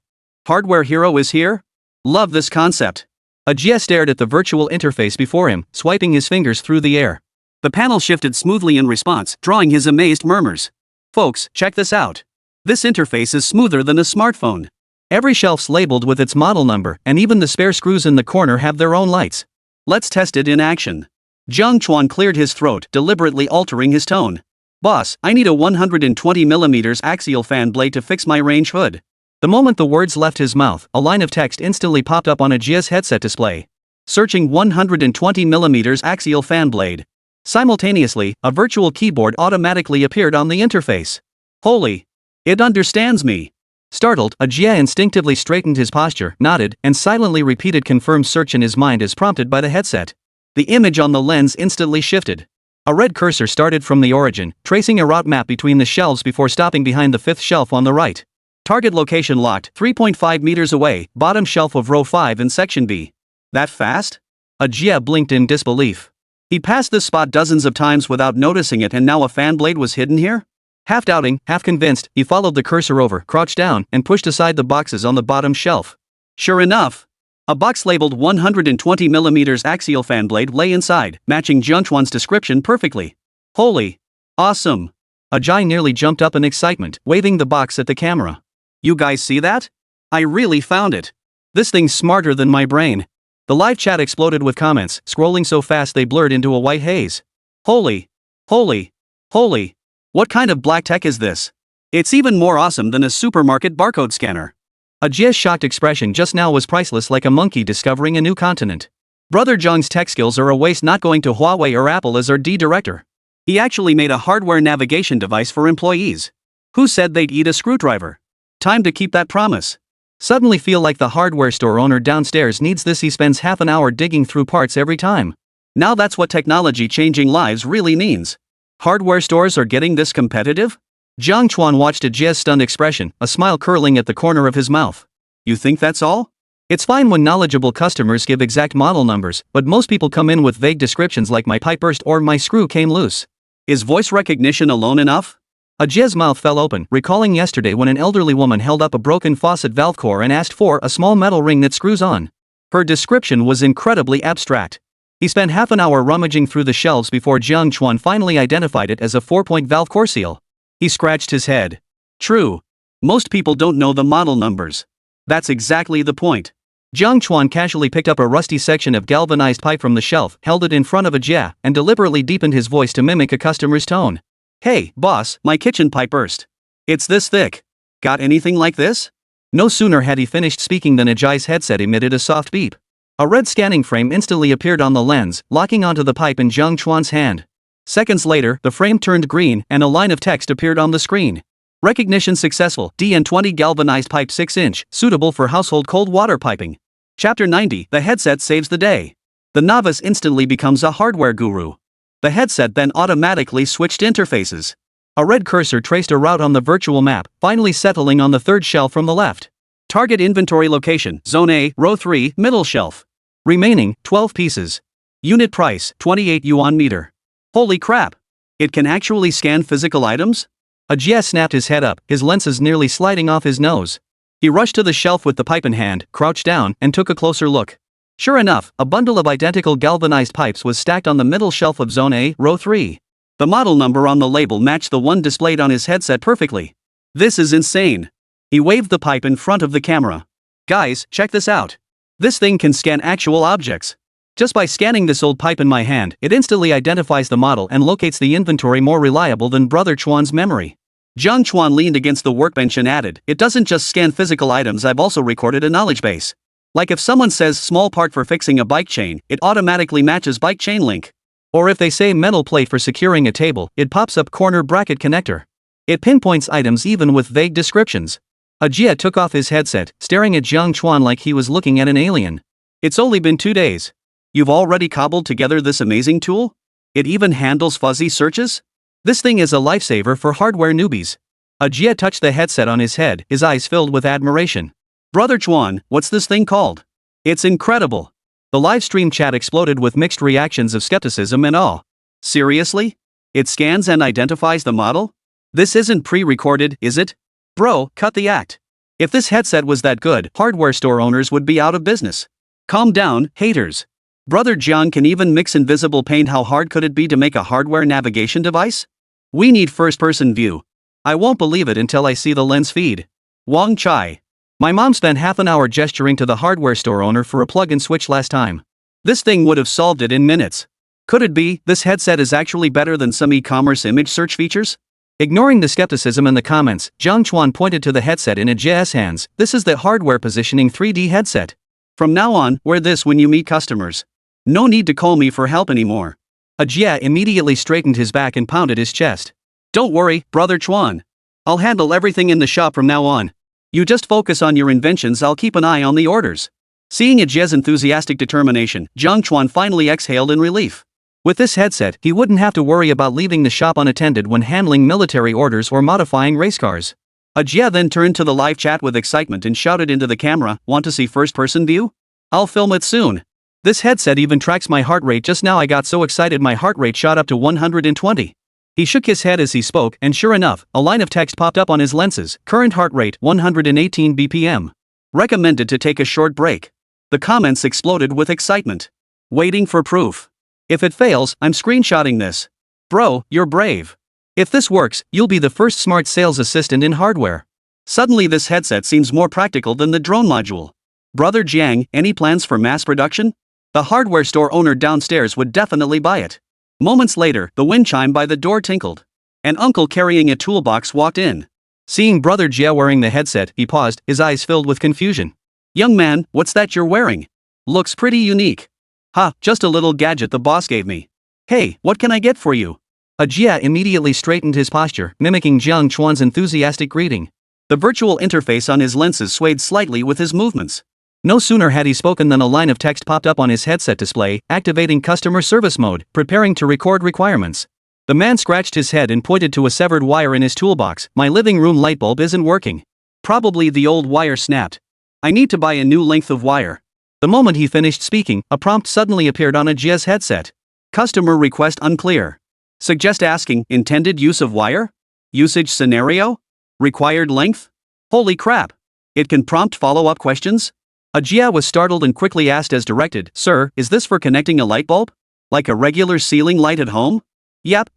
Hardware hero is here? Love this concept. Ajie stared at the virtual interface before him, swiping his fingers through the air. The panel shifted smoothly in response, drawing his amazed murmurs. "Folks, check this out. This interface is smoother than a smartphone. Every shelf's labeled with its model number, and even the spare screws in the corner have their own lights. Let's test it in action." Jiang Chuan cleared his throat, deliberately altering his tone. "Boss, I need a 120mm axial fan blade to fix my range hood." The moment the words left his mouth, a line of text instantly popped up on Ajie's headset display. Searching 120mm axial fan blade. Simultaneously, a virtual keyboard automatically appeared on the interface. Holy! It understands me. Startled, Ajie instinctively straightened his posture, nodded, and silently repeated confirmed search in his mind as prompted by the headset. The image on the lens instantly shifted. A red cursor started from the origin, tracing a route map between the shelves before stopping behind the fifth shelf on the right. Target location locked, 3.5 meters away, bottom shelf of row 5 in section B. That fast? Ajie blinked in disbelief. He passed this spot dozens of times without noticing it, and now a fan blade was hidden here? Half doubting, half convinced, he followed the cursor over, crouched down, and pushed aside the boxes on the bottom shelf. Sure enough, a box labeled 120mm axial fan blade lay inside, matching Jiang Chuan's description perfectly. Holy! Awesome! Ajie nearly jumped up in excitement, waving the box at the camera. You guys see that? I really found it. This thing's smarter than my brain. The live chat exploded with comments, scrolling so fast they blurred into a white haze. Holy! Holy! Holy! What kind of black tech is this? It's even more awesome than a supermarket barcode scanner. Ajie's shocked expression just now was priceless, like a monkey discovering a new continent. Brother Zhang's tech skills are a waste, not going to Huawei or Apple as our director. He actually made a hardware navigation device for employees. Who said they'd eat a screwdriver? Time to keep that promise. Suddenly feel like the hardware store owner downstairs needs this. He spends half an hour digging through parts every time. Now that's what technology changing lives really means. Hardware stores are getting this competitive? Jiang Chuan watched Ajie's stunned expression, a smile curling at the corner of his mouth. You think that's all? It's fine when knowledgeable customers give exact model numbers, but most people come in with vague descriptions like "my pipe burst" or "my screw came loose." Is voice recognition alone enough? Ajie's mouth fell open, recalling yesterday when an elderly woman held up a broken faucet valve core and asked for a small metal ring that screws on. Her description was incredibly abstract. He spent half an hour rummaging through the shelves before Jiang Chuan finally identified it as a 4-point valve core seal. He scratched his head. True. Most people don't know the model numbers. That's exactly the point. Jiang Chuan casually picked up a rusty section of galvanized pipe from the shelf, held it in front of Ajie, and deliberately deepened his voice to mimic a customer's tone. Hey, boss, my kitchen pipe burst. It's this thick. Got anything like this? No sooner had he finished speaking than Ajie's headset emitted a soft beep. A red scanning frame instantly appeared on the lens, locking onto the pipe in Jiang Chuan's hand. Seconds later, the frame turned green and a line of text appeared on the screen. Recognition successful. DN20 galvanized pipe 6-inch, suitable for household cold water piping. Chapter 90. The headset saves the day. The novice instantly becomes a hardware guru. The headset then automatically switched interfaces. A red cursor traced a route on the virtual map, finally settling on the third shelf from the left. Target inventory location, Zone A, Row 3, middle shelf. Remaining, 12 pieces. Unit price, 28 yuan meter. Holy crap! It can actually scan physical items? Ajie snapped his head up, his lenses nearly sliding off his nose. He rushed to the shelf with the pipe in hand, crouched down, and took a closer look. Sure enough, a bundle of identical galvanized pipes was stacked on the middle shelf of Zone A, Row 3. The model number on the label matched the one displayed on his headset perfectly. This is insane. He waved the pipe in front of the camera. Guys, check this out. This thing can scan actual objects. Just by scanning this old pipe in my hand, it instantly identifies the model and locates the inventory more reliable than Brother Chuan's memory. Jiang Chuan leaned against the workbench and added, it doesn't just scan physical items, I've also recorded a knowledge base. Like if someone says small part for fixing a bike chain, it automatically matches bike chain link. Or if they say metal plate for securing a table, it pops up corner bracket connector. It pinpoints items even with vague descriptions. Ajie took off his headset, staring at Jiang Chuan like he was looking at an alien. It's only been 2 days. You've already cobbled together this amazing tool? It even handles fuzzy searches? This thing is a lifesaver for hardware newbies. Ajie touched the headset on his head, his eyes filled with admiration. Brother Chuan, what's this thing called? It's incredible. The live stream chat exploded with mixed reactions of skepticism and awe. Seriously? It scans and identifies the model? This isn't pre-recorded, is it? Bro, cut the act. If this headset was that good, hardware store owners would be out of business. Calm down, haters. Brother Jiang can even mix invisible paint. How hard could it be to make a hardware navigation device? We need first-person view. I won't believe it until I see the lens feed. Wang Chai. My mom spent half an hour gesturing to the hardware store owner for a plug and switch last time. This thing would have solved it in minutes. Could it be, this headset is actually better than some e-commerce image search features? Ignoring the skepticism in the comments, Jiang Chuan pointed to the headset in Ajie's hands. This is the hardware positioning 3D headset. From now on, wear this when you meet customers. No need to call me for help anymore. Ajie immediately straightened his back and pounded his chest. Don't worry, Brother Chuan. I'll handle everything in the shop from now on. You just focus on your inventions, I'll keep an eye on the orders. Seeing Ajie's enthusiastic determination, Jiang Chuan finally exhaled in relief. With this headset, he wouldn't have to worry about leaving the shop unattended when handling military orders or modifying race cars. Ajie then turned to the live chat with excitement and shouted into the camera, want to see first-person view? I'll film it soon. This headset even tracks my heart rate. Just now I got so excited my heart rate shot up to 120. He shook his head as he spoke, and sure enough, a line of text popped up on his lenses. Current heart rate 118 BPM. Recommended to take a short break. The comments exploded with excitement. Waiting for proof. If it fails, I'm screenshotting this. Bro, you're brave. If this works, you'll be the first smart sales assistant in hardware. Suddenly this headset seems more practical than the drone module. Brother Jiang, any plans for mass production? The hardware store owner downstairs would definitely buy it. Moments later, the wind chime by the door tinkled. An uncle carrying a toolbox walked in. Seeing Brother Jia wearing the headset, he paused, his eyes filled with confusion. Young man, what's that you're wearing? Looks pretty unique. Ha, just a little gadget the boss gave me. Hey, what can I get for you? Jia immediately straightened his posture, mimicking Jiang Chuan's enthusiastic greeting. The virtual interface on his lenses swayed slightly with his movements. No sooner had he spoken than a line of text popped up on his headset display, activating customer service mode, preparing to record requirements. The man scratched his head and pointed to a severed wire in his toolbox. My living room light bulb isn't working. Probably the old wire snapped. I need to buy a new length of wire. The moment he finished speaking, a prompt suddenly appeared on Jia's headset. Customer request unclear. Suggest asking, intended use of wire? Usage scenario? Required length? Holy crap! It can prompt follow-up questions? Jia was startled and quickly asked as directed, "Sir, is this for connecting a light bulb? Like a regular ceiling light at home?" "Yep.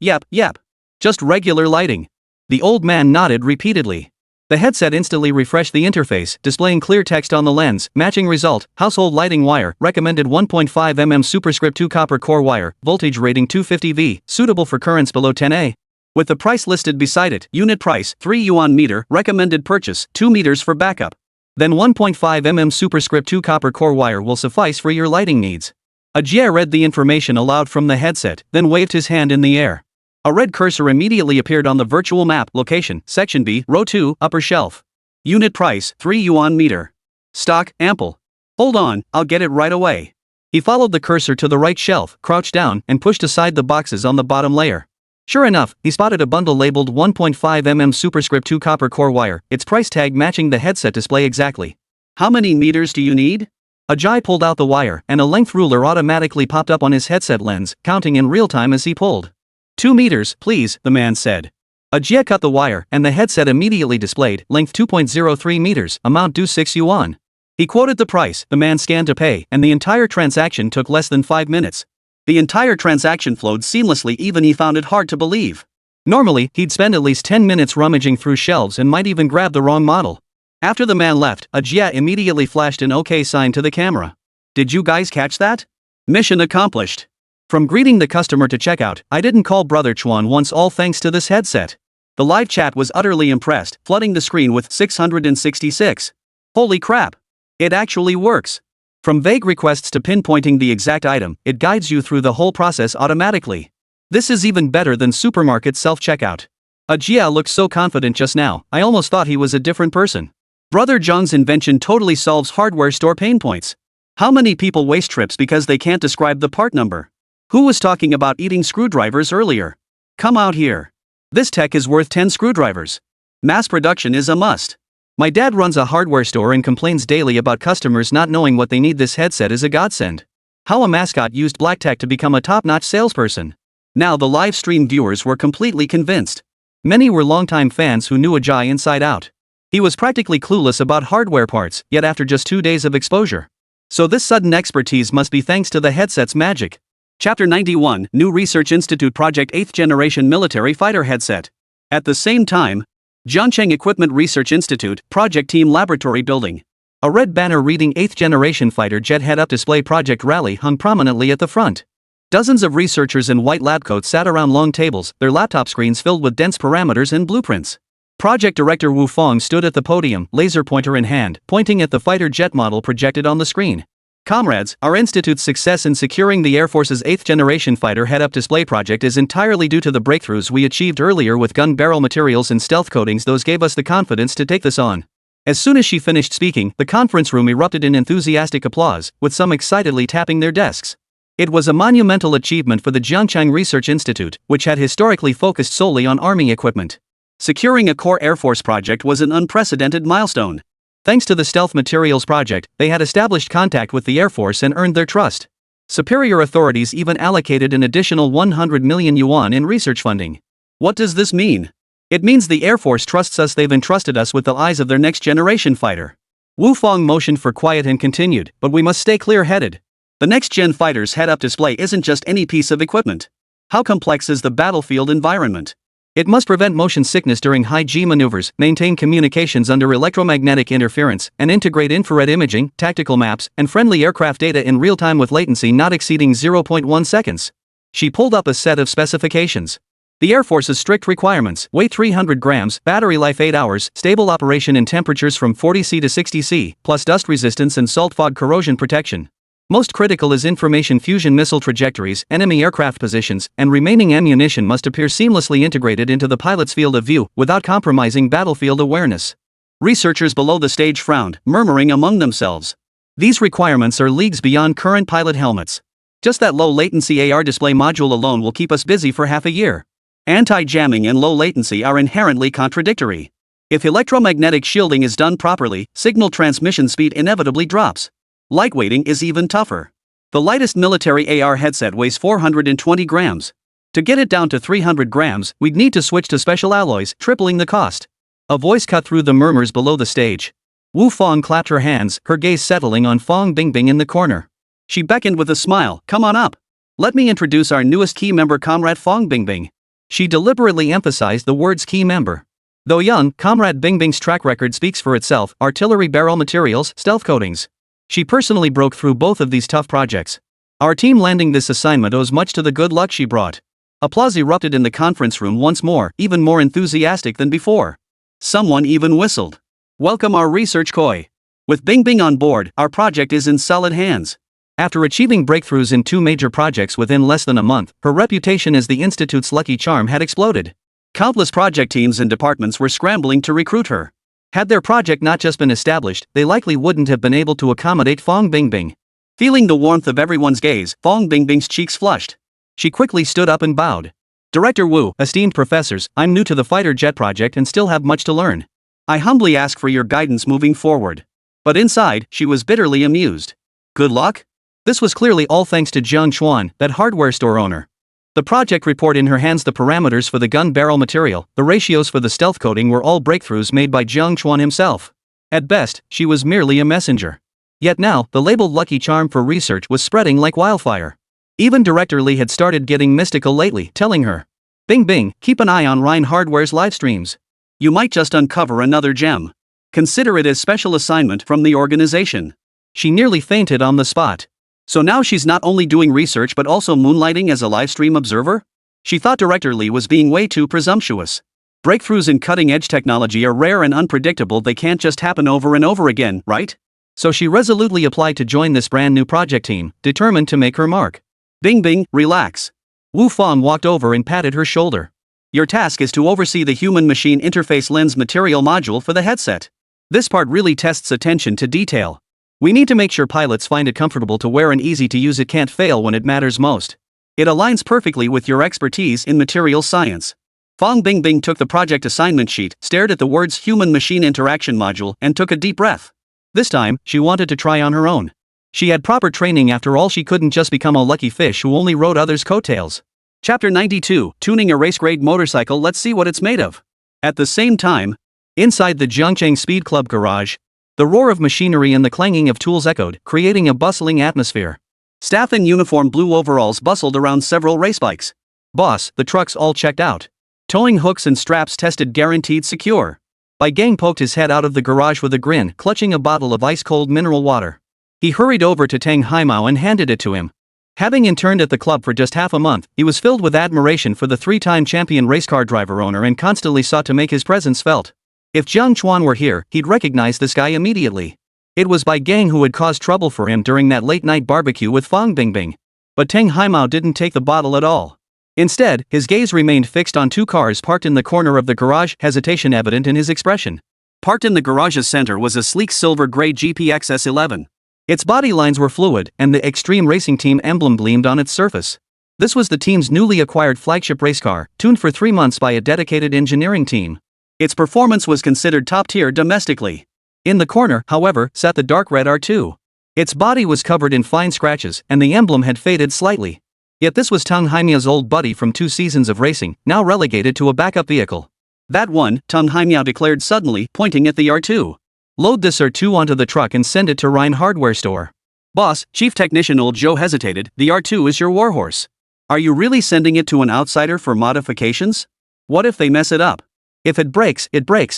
Just regular lighting." The old man nodded repeatedly. The headset instantly refreshed the interface, displaying clear text on the lens, matching result, household lighting wire, recommended 1.5 mm superscript 2 copper core wire, voltage rating 250V, suitable for currents below 10A. With the price listed beside it, unit price, 3 yuan meter, recommended purchase, 2 meters for backup. Then 1.5 mm superscript 2 copper core wire will suffice for your lighting needs. Jia read the information aloud from the headset, then waved his hand in the air. A red cursor immediately appeared on the virtual map, location, section B, row 2, upper shelf. Unit price, 3 yuan meter. Stock, ample. Hold on, I'll get it right away. He followed the cursor to the right shelf, crouched down, and pushed aside the boxes on the bottom layer. Sure enough, he spotted a bundle labeled 1.5 mm superscript 2 copper core wire, its price tag matching the headset display exactly. "How many meters do you need?" Ajay pulled out the wire, and a length ruler automatically popped up on his headset lens, counting in real time as he pulled. 2 meters, please, the man said. Ajay cut the wire, and the headset immediately displayed, length 2.03 meters, amount due 6 yuan. He quoted the price, the man scanned to pay, and the entire transaction took less than 5 minutes. The entire transaction flowed seamlessly, even he found it hard to believe. Normally, he'd spend at least 10 minutes rummaging through shelves and might even grab the wrong model. After the man left, Ajia immediately flashed an OK sign to the camera. "Did you guys catch that? Mission accomplished. From greeting the customer to checkout, I didn't call Brother Chuan once, all thanks to this headset." The live chat was utterly impressed, flooding the screen with 666. "Holy crap! It actually works." From vague requests to pinpointing the exact item, it guides you through the whole process automatically. This is even better than supermarket self-checkout. Ajia looked so confident just now, I almost thought he was a different person. Brother Zhang's invention totally solves hardware store pain points. How many people waste trips because they can't describe the part number? Who was talking about eating screwdrivers earlier? Come out here. This tech is worth 10 screwdrivers. Mass production is a must. My dad runs a hardware store and complains daily about customers not knowing what they need. This headset is a godsend. How a mascot used black tech to become a top-notch salesperson. Now the live stream viewers were completely convinced. Many were longtime fans who knew Ajay inside out. He was practically clueless about hardware parts, yet after just 2 days of exposure. So this sudden expertise must be thanks to the headset's magic. Chapter 91, New Research Institute Project 8th Generation Military Fighter Headset. At the same time, Jiangcheng Equipment Research Institute, Project Team Laboratory Building. A red banner reading 8th Generation Fighter Jet Head-Up Display Project Rally hung prominently at the front. Dozens of researchers in white lab coats sat around long tables, their laptop screens filled with dense parameters and blueprints. Project Director Wu Fong stood at the podium, laser pointer in hand, pointing at the fighter jet model projected on the screen. "Comrades, our institute's success in securing the Air Force's 8th Generation Fighter Head-Up Display project is entirely due to the breakthroughs we achieved earlier with gun barrel materials and stealth coatings. Those gave us the confidence to take this on." As soon as she finished speaking, the conference room erupted in enthusiastic applause, with some excitedly tapping their desks. It was a monumental achievement for the Jiangcheng Research Institute, which had historically focused solely on army equipment. Securing a core Air Force project was an unprecedented milestone. Thanks to the Stealth Materials Project, they had established contact with the Air Force and earned their trust. Superior authorities even allocated an additional 100 million yuan in research funding. What does this mean? It means the Air Force trusts us. They've entrusted us with the eyes of their next-generation fighter. Wu Fong motioned for quiet and continued, but we must stay clear-headed. The next-gen fighter's head-up display isn't just any piece of equipment. How complex is the battlefield environment? It must prevent motion sickness during high-G maneuvers, maintain communications under electromagnetic interference, and integrate infrared imaging, tactical maps, and friendly aircraft data in real time with latency not exceeding 0.1 seconds. She pulled up a set of specifications. The Air Force's strict requirements: weight 300 grams, battery life 8 hours, stable operation in temperatures from 40°C to 60°C, plus dust resistance and salt fog corrosion protection. Most critical is information fusion missile trajectories, enemy aircraft positions, and remaining ammunition must appear seamlessly integrated into the pilot's field of view, without compromising battlefield awareness. Researchers below the stage frowned, murmuring among themselves. These requirements are leagues beyond current pilot helmets. Just that low-latency AR display module alone will keep us busy for half a year. Anti-jamming and low latency are inherently contradictory. If electromagnetic shielding is done properly, signal transmission speed inevitably drops. Lightweighting is even tougher. The lightest military AR headset weighs 420 grams. To get it down to 300 grams, we'd need to switch to special alloys, tripling the cost. A voice cut through the murmurs below the stage. Wu Fong clapped her hands, her gaze settling on Fong Bingbing in the corner. She beckoned with a smile, "Come on up. Let me introduce our newest key member, Comrade Fong Bingbing." She deliberately emphasized the words key member. Though young, Comrade Bingbing's track record speaks for itself: artillery barrel materials, stealth coatings. She personally broke through both of these tough projects. Our team landing this assignment owes much to the good luck she brought. Applause erupted in the conference room once more, even more enthusiastic than before. Someone even whistled. "Welcome our research koi. With Bingbing on board, our project is in solid hands." After achieving breakthroughs in 2 major projects within less than a month, her reputation as the Institute's lucky charm had exploded. Countless project teams and departments were scrambling to recruit her. Had their project not just been established, they likely wouldn't have been able to accommodate Fong Bingbing. Feeling the warmth of everyone's gaze, Fong Bingbing's cheeks flushed. She quickly stood up and bowed. "Director Wu, esteemed professors, I'm new to the fighter jet project and still have much to learn. I humbly ask for your guidance moving forward." But inside, she was bitterly amused. Good luck? This was clearly all thanks to Jiang Chuan, that hardware store owner. The project report in her hands, the parameters for the gun barrel material, the ratios for the stealth coating were all breakthroughs made by Jiang Chuan himself. At best, she was merely a messenger. Yet now, the labeled lucky charm for research was spreading like wildfire. Even Director Lee had started getting mystical lately, telling her, "Bingbing, keep an eye on Rhine Hardware's live streams. You might just uncover another gem. Consider it a special assignment from the organization." She nearly fainted on the spot. So now she's not only doing research but also moonlighting as a livestream observer? She thought Director Lee was being way too presumptuous. Breakthroughs in cutting-edge technology are rare and unpredictable, they can't just happen over and over again, right? So she resolutely applied to join this brand new project team, determined to make her mark. "Bingbing, relax." Wu Fong walked over and patted her shoulder. "Your task is to oversee the human-machine interface lens material module for the headset. This part really tests attention to detail. We need to make sure pilots find it comfortable to wear and easy to use. It can't fail when it matters most. It aligns perfectly with your expertise in materials science." Fong Bingbing took the project assignment sheet, stared at the words human-machine interaction module, and took a deep breath. This time, she wanted to try on her own. She had proper training after all, she couldn't just become a lucky fish who only rode others' coattails. Chapter 92, Tuning a Race-Grade Motorcycle, let's see what it's made of. At the same time, inside the Zhongcheng Speed Club garage, the roar of machinery and the clanging of tools echoed, creating a bustling atmosphere. Staff in uniform blue overalls bustled around several race bikes. "Boss, the truck's all checked out. Towing hooks and straps tested, guaranteed secure." Bai Gang poked his head out of the garage with a grin, clutching a bottle of ice-cold mineral water. He hurried over to Tang Haimao and handed it to him. Having interned at the club for just half a month, he was filled with admiration for the 3-time champion racecar driver owner and constantly sought to make his presence felt. If Jiang Chuan were here, he'd recognize this guy immediately. It was Bai Gang who had caused trouble for him during that late-night barbecue with Fong Bingbing. But Tang Haimao didn't take the bottle at all. Instead, his gaze remained fixed on 2 cars parked in the corner of the garage, hesitation evident in his expression. Parked in the garage's center was a sleek silver-gray GPX S11. Its body lines were fluid, and the Extreme Racing Team emblem gleamed on its surface. This was the team's newly acquired flagship race car, tuned for 3 months by a dedicated engineering team. Its performance was considered top-tier domestically. In the corner, however, sat the dark red R2. Its body was covered in fine scratches, and the emblem had faded slightly. Yet this was Tang Haimiao's old buddy from 2 seasons of racing, now relegated to a backup vehicle. "That one," Tang Haimiao declared suddenly, pointing at the R2. "Load this R2 onto the truck and send it to Rhine Hardware Store." "Boss," Chief Technician Old Joe hesitated, "the R2 is your warhorse. Are you really sending it to an outsider for modifications? What if they mess it up?" "If it breaks,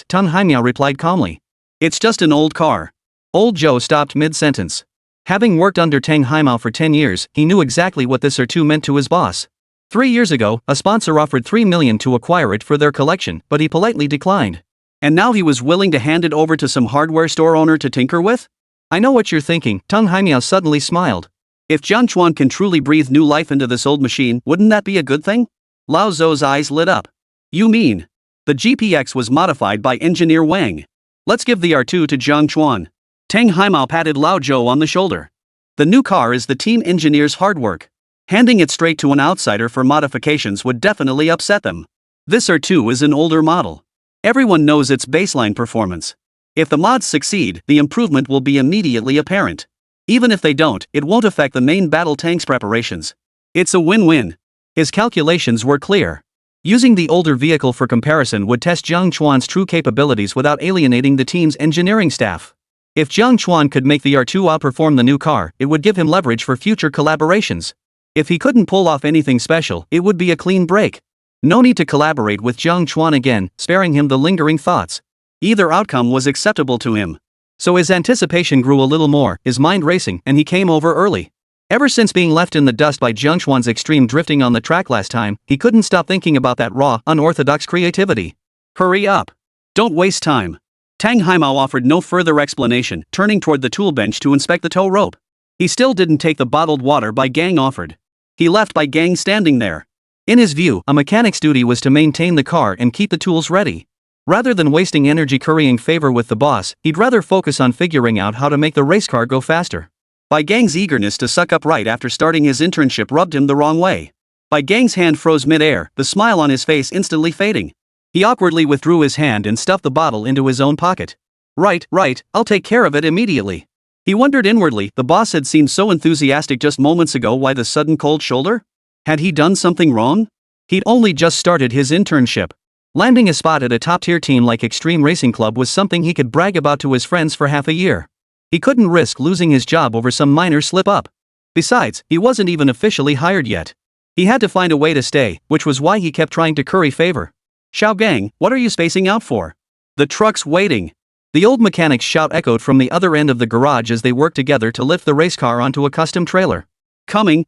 Tang Haimiao replied calmly. "It's just an old car." Old Joe stopped mid-sentence. Having worked under Tang Haimao for 10 years, he knew exactly what this R2 meant to his boss. 3 years ago, a sponsor offered $3 million to acquire it for their collection, but he politely declined. And now he was willing to hand it over to some hardware store owner to tinker with? "I know what you're thinking," Tang Haimiao suddenly smiled. "If Jiang Chuan can truly breathe new life into this old machine, wouldn't that be a good thing?" Lao Zhou's eyes lit up. "You mean the GPX was modified by Engineer Wang? Let's give the R2 to Jiang Chuan." Tang Haimao patted Lao Zhou on the shoulder. "The new car is the team engineer's hard work. Handing it straight to an outsider for modifications would definitely upset them. This R2 is an older model. Everyone knows its baseline performance. If the mods succeed, the improvement will be immediately apparent. Even if they don't, it won't affect the main battle tank's preparations. It's a win-win." His calculations were clear. Using the older vehicle for comparison would test Jiang Chuan's true capabilities without alienating the team's engineering staff. If Jiang Chuan could make the R2 outperform the new car, it would give him leverage for future collaborations. If he couldn't pull off anything special, it would be a clean break. No need to collaborate with Jiang Chuan again, sparing him the lingering thoughts. Either outcome was acceptable to him. So his anticipation grew a little more, his mind racing, and he came over early. Ever since being left in the dust by Jiang Chuan's extreme drifting on the track last time, he couldn't stop thinking about that raw, unorthodox creativity. Hurry up. Don't waste time. Tang Haimao offered no further explanation, turning toward the tool bench to inspect the tow rope. He still didn't take the bottled water Bai Gang offered. He left Bai Gang standing there. In his view, a mechanic's duty was to maintain the car and keep the tools ready. Rather than wasting energy currying favor with the boss, he'd rather focus on figuring out how to make the race car go faster. Bai Gang's eagerness to suck up right after starting his internship rubbed him the wrong way. Bai Gang's hand froze mid-air, the smile on his face instantly fading. He awkwardly withdrew his hand and stuffed the bottle into his own pocket. Right, I'll take care of it immediately. He wondered inwardly, the boss had seemed so enthusiastic just moments ago, why the sudden cold shoulder? Had he done something wrong? He'd only just started his internship. Landing a spot at a top-tier team like Extreme Racing Club was something he could brag about to his friends for half a year. He couldn't risk losing his job over some minor slip-up. Besides, he wasn't even officially hired yet. He had to find a way to stay, which was why he kept trying to curry favor. "Xiao Gang, what are you spacing out for? The truck's waiting." The old mechanic's shout echoed from the other end of the garage as they worked together to lift the race car onto a custom trailer. Coming.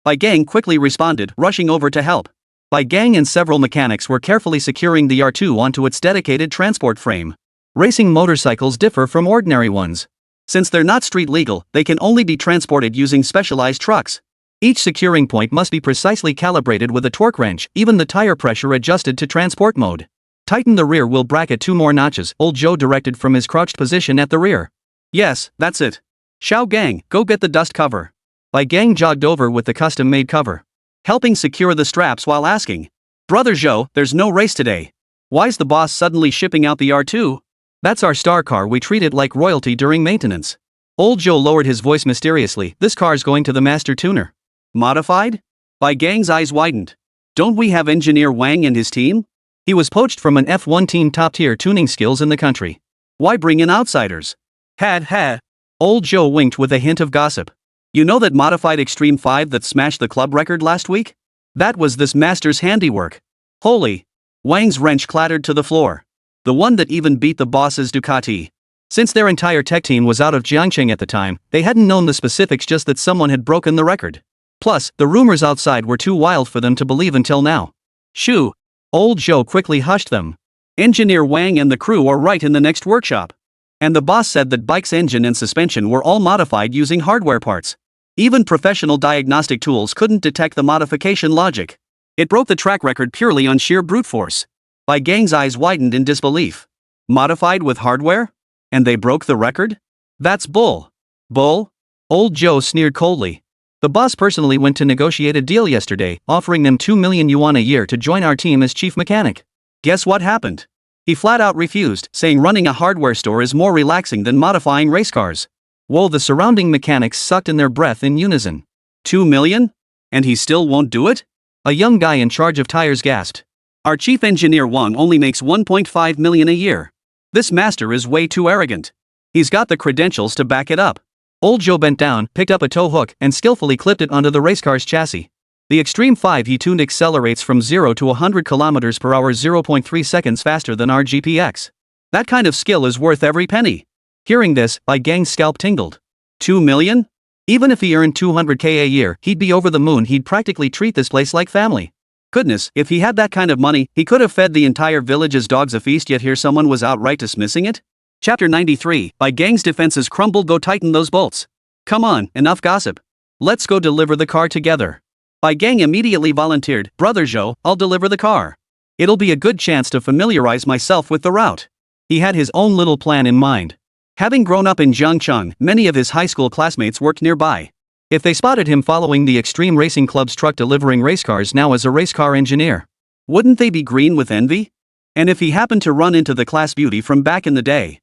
Bai Gang quickly responded, rushing over to help. Bai Gang and several mechanics were carefully securing the R2 onto its dedicated transport frame. Racing motorcycles differ from ordinary ones. Since they're not street legal, they can only be transported using specialized trucks. Each securing point must be precisely calibrated with a torque wrench, even the tire pressure adjusted to transport mode. "Tighten the rear wheel bracket 2 more notches," Old Joe directed from his crouched position at the rear. "Yes, that's it. Xiao Gang, go get the dust cover." Bai Gang jogged over with the custom-made cover, helping secure the straps while asking, "Brother Zhou, there's no race today. Why's the boss suddenly shipping out the R2? That's our star car, we treat it like royalty during maintenance." Old Joe lowered his voice mysteriously, "This car's going to the master tuner." "Modified?" Bai Gang's eyes widened. "Don't we have engineer Wang and his team? He was poached from an F1 team, top-tier tuning skills in the country. Why bring in outsiders?" Had. Old Joe winked with a hint of gossip. "You know that modified Extreme 5 that smashed the club record last week? That was this master's handiwork." Holy! Wang's wrench clattered to the floor. The one that even beat the boss's Ducati. Since their entire tech team was out of Jiangcheng at the time, they hadn't known the specifics, just that someone had broken the record. Plus, the rumors outside were too wild for them to believe until now. "Shoo!" Old Joe quickly hushed them. "Engineer Wang and the crew are right in the next workshop. And the boss said that bike's engine and suspension were all modified using hardware parts. Even professional diagnostic tools couldn't detect the modification logic. It broke the track record purely on sheer brute force." Bai Gang's eyes widened in disbelief. "Modified with hardware? And they broke the record? That's bull." "Bull?" Old Joe sneered coldly. "The boss personally went to negotiate a deal yesterday, offering them 2 million yuan a year to join our team as chief mechanic. Guess what happened? He flat out refused, saying running a hardware store is more relaxing than modifying race cars." Whoa, the surrounding mechanics sucked in their breath in unison. 2 million? And he still won't do it? A young guy in charge of tires gasped. "Our chief engineer Wang only makes 1.5 million a year. This master is way too arrogant. He's got the credentials to back it up." Old Joe bent down, picked up a tow hook, and skillfully clipped it onto the racecar's chassis. The Extreme 5 he tuned accelerates from 0 to 100 km per hour 0.3 seconds faster than our GPX. That kind of skill is worth every penny. Hearing this, Bai Gang's scalp tingled. 2 million? Even if he earned 200k a year, he'd be over the moon. He'd practically treat this place like family. Goodness, if he had that kind of money, he could have fed the entire village's dogs a feast, yet here someone was outright dismissing it? Chapter 93, Bai Gang's defenses crumbled. "Go tighten those bolts. Come on, enough gossip. Let's go deliver the car together." Bai Gang immediately volunteered, "Brother Zhou, I'll deliver the car. It'll be a good chance to familiarize myself with the route." He had his own little plan in mind. Having grown up in Jiangcheng, many of his high school classmates worked nearby. If they spotted him following the Extreme Racing Club's truck delivering race cars now as a race car engineer, wouldn't they be green with envy? And if he happened to run into the class beauty from back in the day?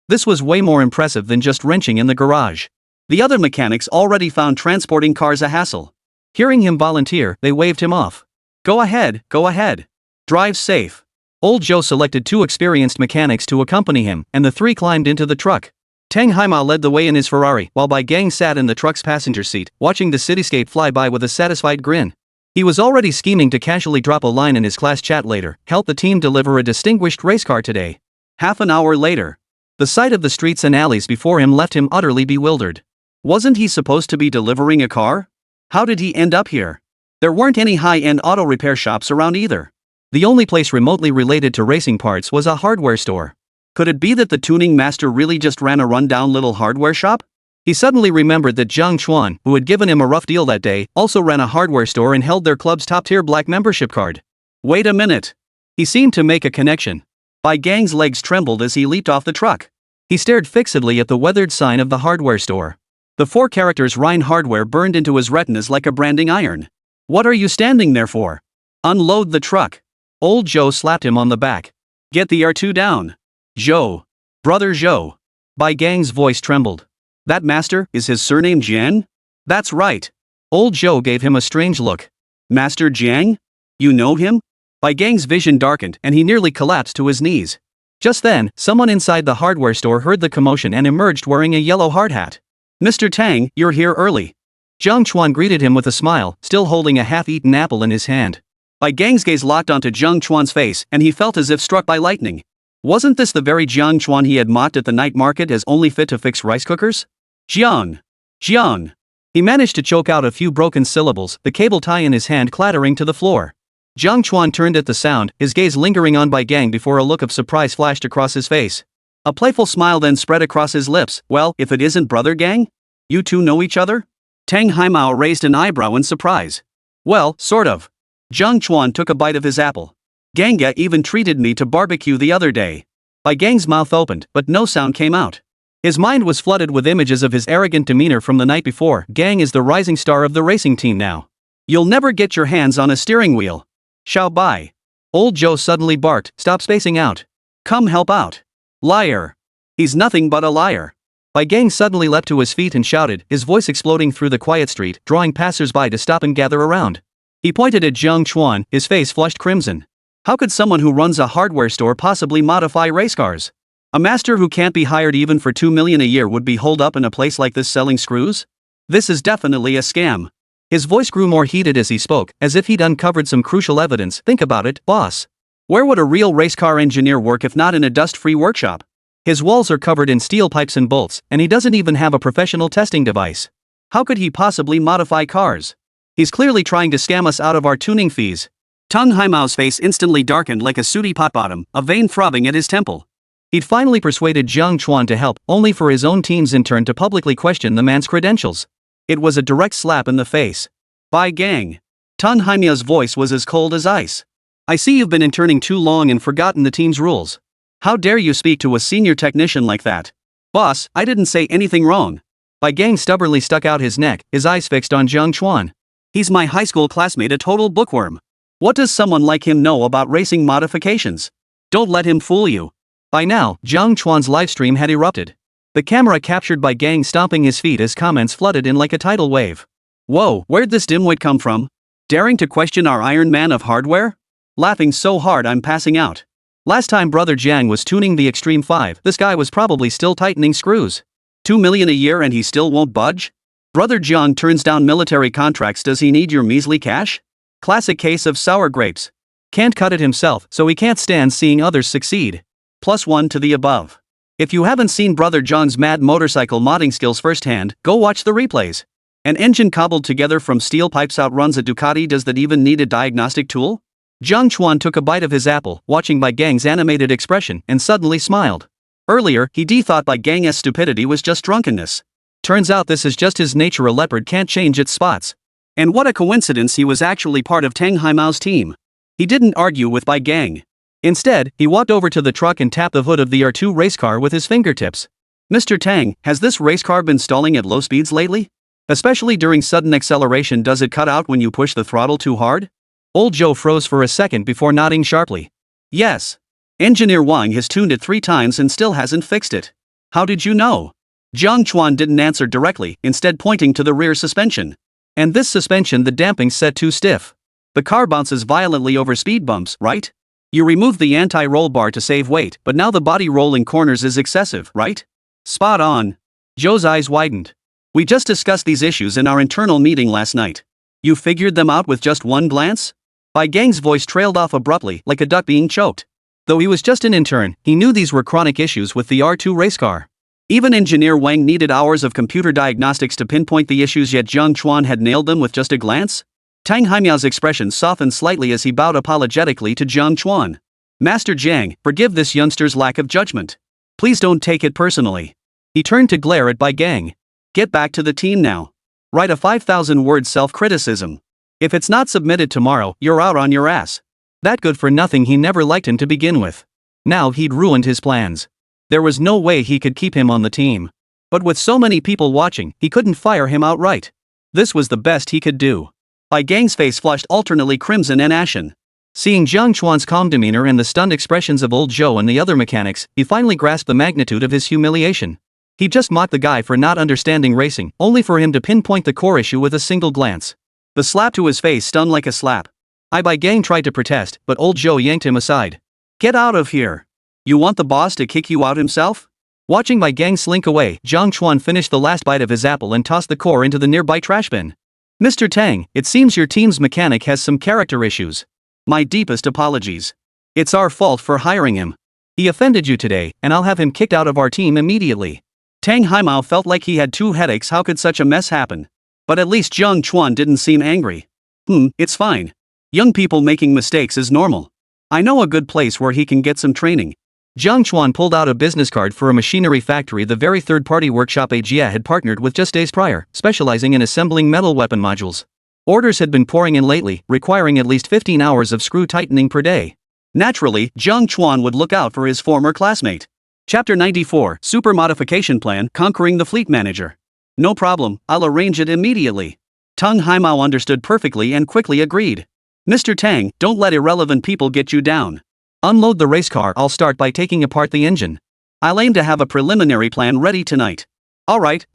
This was way more impressive than just wrenching in the garage. The other mechanics already found transporting cars a hassle. Hearing him volunteer, they waved him off. Go ahead, go ahead. Drive safe. Old Joe selected 2 experienced mechanics to accompany him, and the 3 climbed into the truck. Tang Haimao led the way in his Ferrari, while Bai Gang sat in the truck's passenger seat, watching the cityscape fly by with a satisfied grin. He was already scheming to casually drop a line in his class chat later, help the team deliver a distinguished race car today. Half an hour later, the sight of the streets and alleys before him left him utterly bewildered. Wasn't he supposed to be delivering a car? How did he end up here? There weren't any high-end auto repair shops around either. The only place remotely related to racing parts was a hardware store. Could it be that the tuning master really just ran a rundown little hardware shop? He suddenly remembered that Jiang Chuan, who had given him a rough deal that day, also ran a hardware store and held their club's top-tier black membership card. Wait a minute. He seemed to make a connection. Bai Gang's legs trembled as he leaped off the truck. He stared fixedly at the weathered sign of the hardware store. The 4 characters Rhine Hardware burned into his retinas like a branding iron. What are you standing there for? Unload the truck. Old Joe slapped him on the back. Get the R2 down. Joe. Brother Joe. Bai Gang's voice trembled. That master, is his surname Jiang? That's right. Old Joe gave him a strange look. Master Jiang? You know him? Bai Gang's vision darkened and he nearly collapsed to his knees. Just then, someone inside the hardware store heard the commotion and emerged wearing a yellow hard hat. Mr. Tang, you're here early. Jiang Chuan greeted him with a smile, still holding a half-eaten apple in his hand. Bai Gang's gaze locked onto Jiang Chuan's face and he felt as if struck by lightning. Wasn't this the very Jiang Chuan he had mocked at the night market as only fit to fix rice cookers? Jiang. Jiang. He managed to choke out a few broken syllables, the cable tie in his hand clattering to the floor. Jiang Chuan turned at the sound, his gaze lingering on Bai Gang before a look of surprise flashed across his face. A playful smile then spread across his lips. Well, if it isn't Brother Gang? You two know each other? Tang Haimao raised an eyebrow in surprise. Well, sort of. Jiang Chuan took a bite of his apple. Ganga even treated me to barbecue the other day. Bai Gang's mouth opened, but no sound came out. His mind was flooded with images of his arrogant demeanor from the night before. Gang is the rising star of the racing team now. You'll never get your hands on a steering wheel. Xiao Bai. Old Joe suddenly barked, stop spacing out. Come help out. Liar. He's nothing but a liar. Bai Gang suddenly leapt to his feet and shouted, his voice exploding through the quiet street, drawing passers-by to stop and gather around. He pointed at Jiang Chuan, his face flushed crimson. How could someone who runs a hardware store possibly modify race cars? A master who can't be hired even for $2 million a year would be holed up in a place like this selling screws? This is definitely a scam. His voice grew more heated as he spoke, as if he'd uncovered some crucial evidence. Think about it, boss. Where would a real race car engineer work if not in a dust-free workshop? His walls are covered in steel pipes and bolts, and he doesn't even have a professional testing device. How could he possibly modify cars? He's clearly trying to scam us out of our tuning fees. Tang Haimao's face instantly darkened like a sooty pot bottom, a vein throbbing at his temple. He'd finally persuaded Jiang Chuan to help, only for his own teams in turn to publicly question the man's credentials. It was a direct slap in the face. Bai Gang. Tang Haimao's voice was as cold as ice. I see you've been interning too long and forgotten the team's rules. How dare you speak to a senior technician like that? Boss, I didn't say anything wrong. Bai Gang stubbornly stuck out his neck, his eyes fixed on Jiang Chuan. He's my high school classmate, a total bookworm. What does someone like him know about racing modifications? Don't let him fool you. By now, Jiang Chuan's livestream had erupted. The camera captured Bai Gang stomping his feet as comments flooded in like a tidal wave. Whoa, where'd this dimwit come from? Daring to question our Iron Man of hardware? Laughing so hard I'm passing out. Last time Brother Jiang was tuning the Extreme 5, this guy was probably still tightening screws. $2 million a year and he still won't budge? Brother Jiang turns down military contracts. Does he need your measly cash? Classic case of sour grapes. Can't cut it himself, so he can't stand seeing others succeed. +1 to the above. If you haven't seen Brother Jiang's mad motorcycle modding skills firsthand, go watch the replays. An engine cobbled together from steel pipes outruns a Ducati. Does that even need a diagnostic tool? Jiang Chuan took a bite of his apple, watching Bai Gang's animated expression, and suddenly smiled. Earlier, he thought Bai Gang's stupidity was just drunkenness. Turns out this is just his nature. A leopard can't change its spots. And what a coincidence, he was actually part of Tang Haimao's team. He didn't argue with Bai Gang. Instead, he walked over to the truck and tapped the hood of the R2 race car with his fingertips. Mr. Tang, has this race car been stalling at low speeds lately? Especially during sudden acceleration, does it cut out when you push the throttle too hard? Old Joe froze for a second before nodding sharply. Yes. Engineer Wang has tuned it 3 times and still hasn't fixed it. How did you know? Jiang Chuan didn't answer directly, instead pointing to the rear suspension. And this suspension, the damping's set too stiff. The car bounces violently over speed bumps, right? You removed the anti-roll bar to save weight, but now the body roll in corners is excessive, right? Spot on. Joe's eyes widened. We just discussed these issues in our internal meeting last night. You figured them out with just one glance? Bai Gang's voice trailed off abruptly, like a duck being choked. Though he was just an intern, he knew these were chronic issues with the R2 race car. Even Engineer Wang needed hours of computer diagnostics to pinpoint the issues, yet Jiang Chuan had nailed them with just a glance? Tang Haimiao's expression softened slightly as he bowed apologetically to Jiang Chuan. Master Jiang, forgive this youngster's lack of judgment. Please don't take it personally. He turned to glare at Bai Gang. Get back to the team now. Write a 5,000-word self-criticism. If it's not submitted tomorrow, you're out on your ass. That good for nothing, he never liked him to begin with. Now he'd ruined his plans. There was no way he could keep him on the team. But with so many people watching, he couldn't fire him outright. This was the best he could do. Bai Gang's face flushed alternately crimson and ashen. Seeing Jiang Chuan's calm demeanor and the stunned expressions of old Zhou and the other mechanics, he finally grasped the magnitude of his humiliation. He just mocked the guy for not understanding racing, only for him to pinpoint the core issue with a single glance. The slap to his face stung like a slap. Bai Gang tried to protest, but old Zhou yanked him aside. Get out of here. You want the boss to kick you out himself? Watching Bai Gang slink away, Jiang Chuan finished the last bite of his apple and tossed the core into the nearby trash bin. Mr. Tang, it seems your team's mechanic has some character issues. My deepest apologies. It's our fault for hiring him. He offended you today, and I'll have him kicked out of our team immediately. Tang Haimiao felt like he had two headaches. How could such a mess happen? But at least Jiang Chuan didn't seem angry. It's fine. Young people making mistakes is normal. I know a good place where he can get some training. Jiang Chuan pulled out a business card for a machinery factory, the very third-party workshop Jia had partnered with just days prior, specializing in assembling metal weapon modules. Orders had been pouring in lately, requiring at least 15 hours of screw tightening per day. Naturally, Jiang Chuan would look out for his former classmate. Chapter 94, Super Modification Plan, Conquering the Fleet Manager. No problem, I'll arrange it immediately. Tang Haimiao understood perfectly and quickly agreed. Mr. Tang, don't let irrelevant people get you down. Unload the race car. I'll start by taking apart the engine. I'll aim to have a preliminary plan ready tonight. Alright.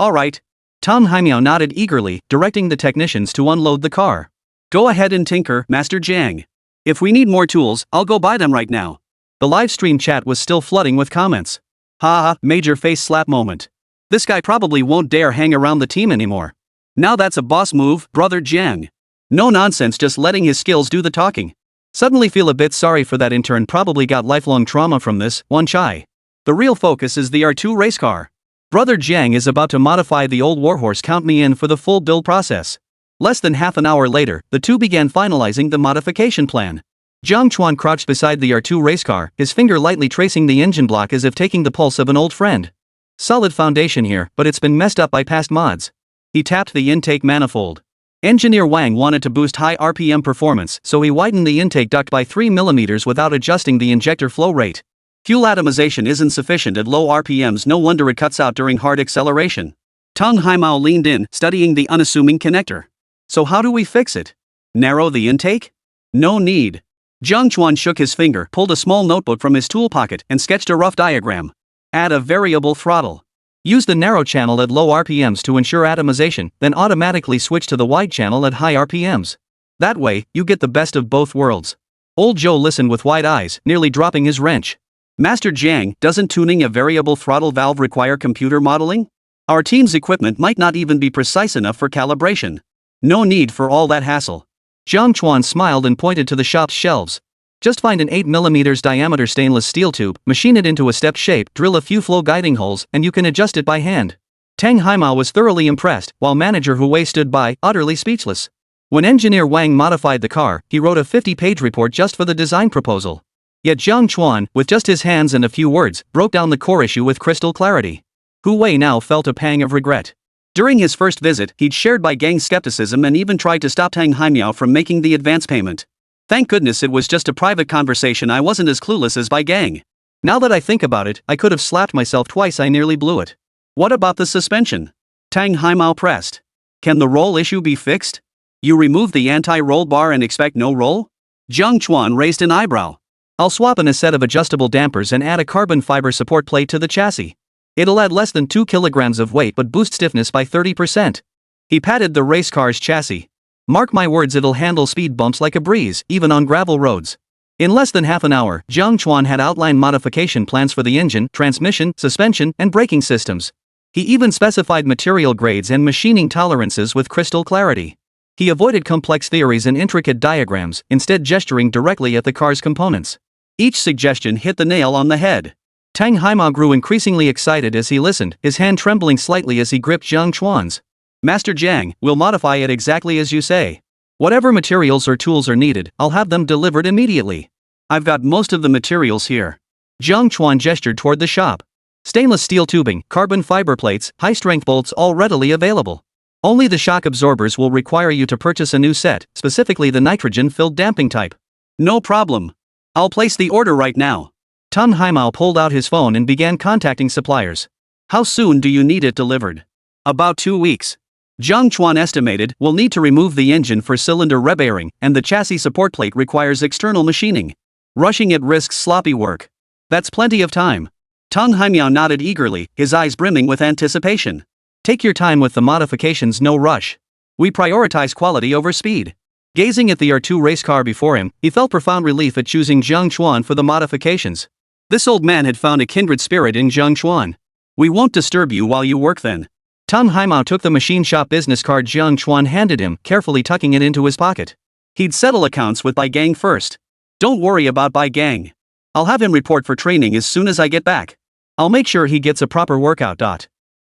Tang Haimiao nodded eagerly, directing the technicians to unload the car. Go ahead and tinker, Master Jiang. If we need more tools, I'll go buy them right now. The live stream chat was still flooding with comments. Haha, major face slap moment. This guy probably won't dare hang around the team anymore. Now that's a boss move, brother Jiang. No nonsense, just letting his skills do the talking. Suddenly feel a bit sorry for that intern, probably got lifelong trauma from this, Wan Chai. The real focus is the R2 race car. Brother Jiang is about to modify the old warhorse. Count me in for the full build process. Less than half an hour later, the two began finalizing the modification plan. Jiang Chuan crouched beside the R2 race car, his finger lightly tracing the engine block as if taking the pulse of an old friend. Solid foundation here, but it's been messed up by past mods. He tapped the intake manifold. Engineer Wang wanted to boost high RPM performance, so he widened the intake duct by 3 mm without adjusting the injector flow rate. Fuel atomization isn't sufficient at low RPMs, no wonder it cuts out during hard acceleration. Tang Haimiao leaned in, studying the unassuming connector. So how do we fix it? Narrow the intake? No need. Jiang Chuan shook his finger, pulled a small notebook from his tool pocket, and sketched a rough diagram. Add a variable throttle. Use the narrow channel at low RPMs to ensure atomization, then automatically switch to the wide channel at high RPMs. That way, you get the best of both worlds. Old Zhou listened with wide eyes, nearly dropping his wrench. Master Jiang, doesn't tuning a variable throttle valve require computer modeling? Our team's equipment might not even be precise enough for calibration. No need for all that hassle. Jiang Chuan smiled and pointed to the shop's shelves. Just find an 8 mm diameter stainless steel tube, machine it into a stepped shape, drill a few flow guiding holes, and you can adjust it by hand. Tang Haimiao was thoroughly impressed, while manager Hu Wei stood by, utterly speechless. When engineer Wang modified the car, he wrote a 50-page report just for the design proposal. Yet Jiang Chuan, with just his hands and a few words, broke down the core issue with crystal clarity. Hu Wei now felt a pang of regret. During his first visit, he'd shared Bai Gang's skepticism and even tried to stop Tang Haimiao from making the advance payment. Thank goodness it was just a private conversation. I wasn't as clueless as Bai Gang. Now that I think about it, I could have slapped myself twice. I nearly blew it. What about the suspension? Tang Haimiao pressed. Can the roll issue be fixed? You remove the anti-roll bar and expect no roll? Jiang Chuan raised an eyebrow. I'll swap in a set of adjustable dampers and add a carbon fiber support plate to the chassis. It'll add less than 2 kilograms of weight but boost stiffness by 30%. He patted the race car's chassis. "Mark my words, it'll handle speed bumps like a breeze, even on gravel roads." In less than half an hour, Jiang Chuan had outlined modification plans for the engine, transmission, suspension, and braking systems. He even specified material grades and machining tolerances with crystal clarity. He avoided complex theories and intricate diagrams, instead gesturing directly at the car's components. Each suggestion hit the nail on the head. Tang Haimao grew increasingly excited as he listened, his hand trembling slightly as he gripped Jiang Chuan's. "Master Jiang, we'll modify it exactly as you say. Whatever materials or tools are needed, I'll have them delivered immediately. I've got most of the materials here." Jiang Chuan gestured toward the shop. Stainless steel tubing, carbon fiber plates, high-strength bolts, all readily available. Only the shock absorbers will require you to purchase a new set, specifically the nitrogen-filled damping type. "No problem. I'll place the order right now." Tang Haimao pulled out his phone and began contacting suppliers. "How soon do you need it delivered?" "About 2 weeks. Jiang Chuan estimated we'll need to remove the engine for cylinder rebearing, and the chassis support plate requires external machining. Rushing it risks sloppy work." "That's plenty of time." Tang Haimao nodded eagerly, his eyes brimming with anticipation. "Take your time with the modifications, no rush. We prioritize quality over speed." Gazing at the R2 race car before him, he felt profound relief at choosing Jiang Chuan for the modifications. This old man had found a kindred spirit in Jiang Chuan. "We won't disturb you while you work then." Tang Haimao took the machine shop business card Jiang Chuan handed him, carefully tucking it into his pocket. He'd settle accounts with Bai Gang first. "Don't worry about Bai Gang. I'll have him report for training as soon as I get back. I'll make sure he gets a proper workout."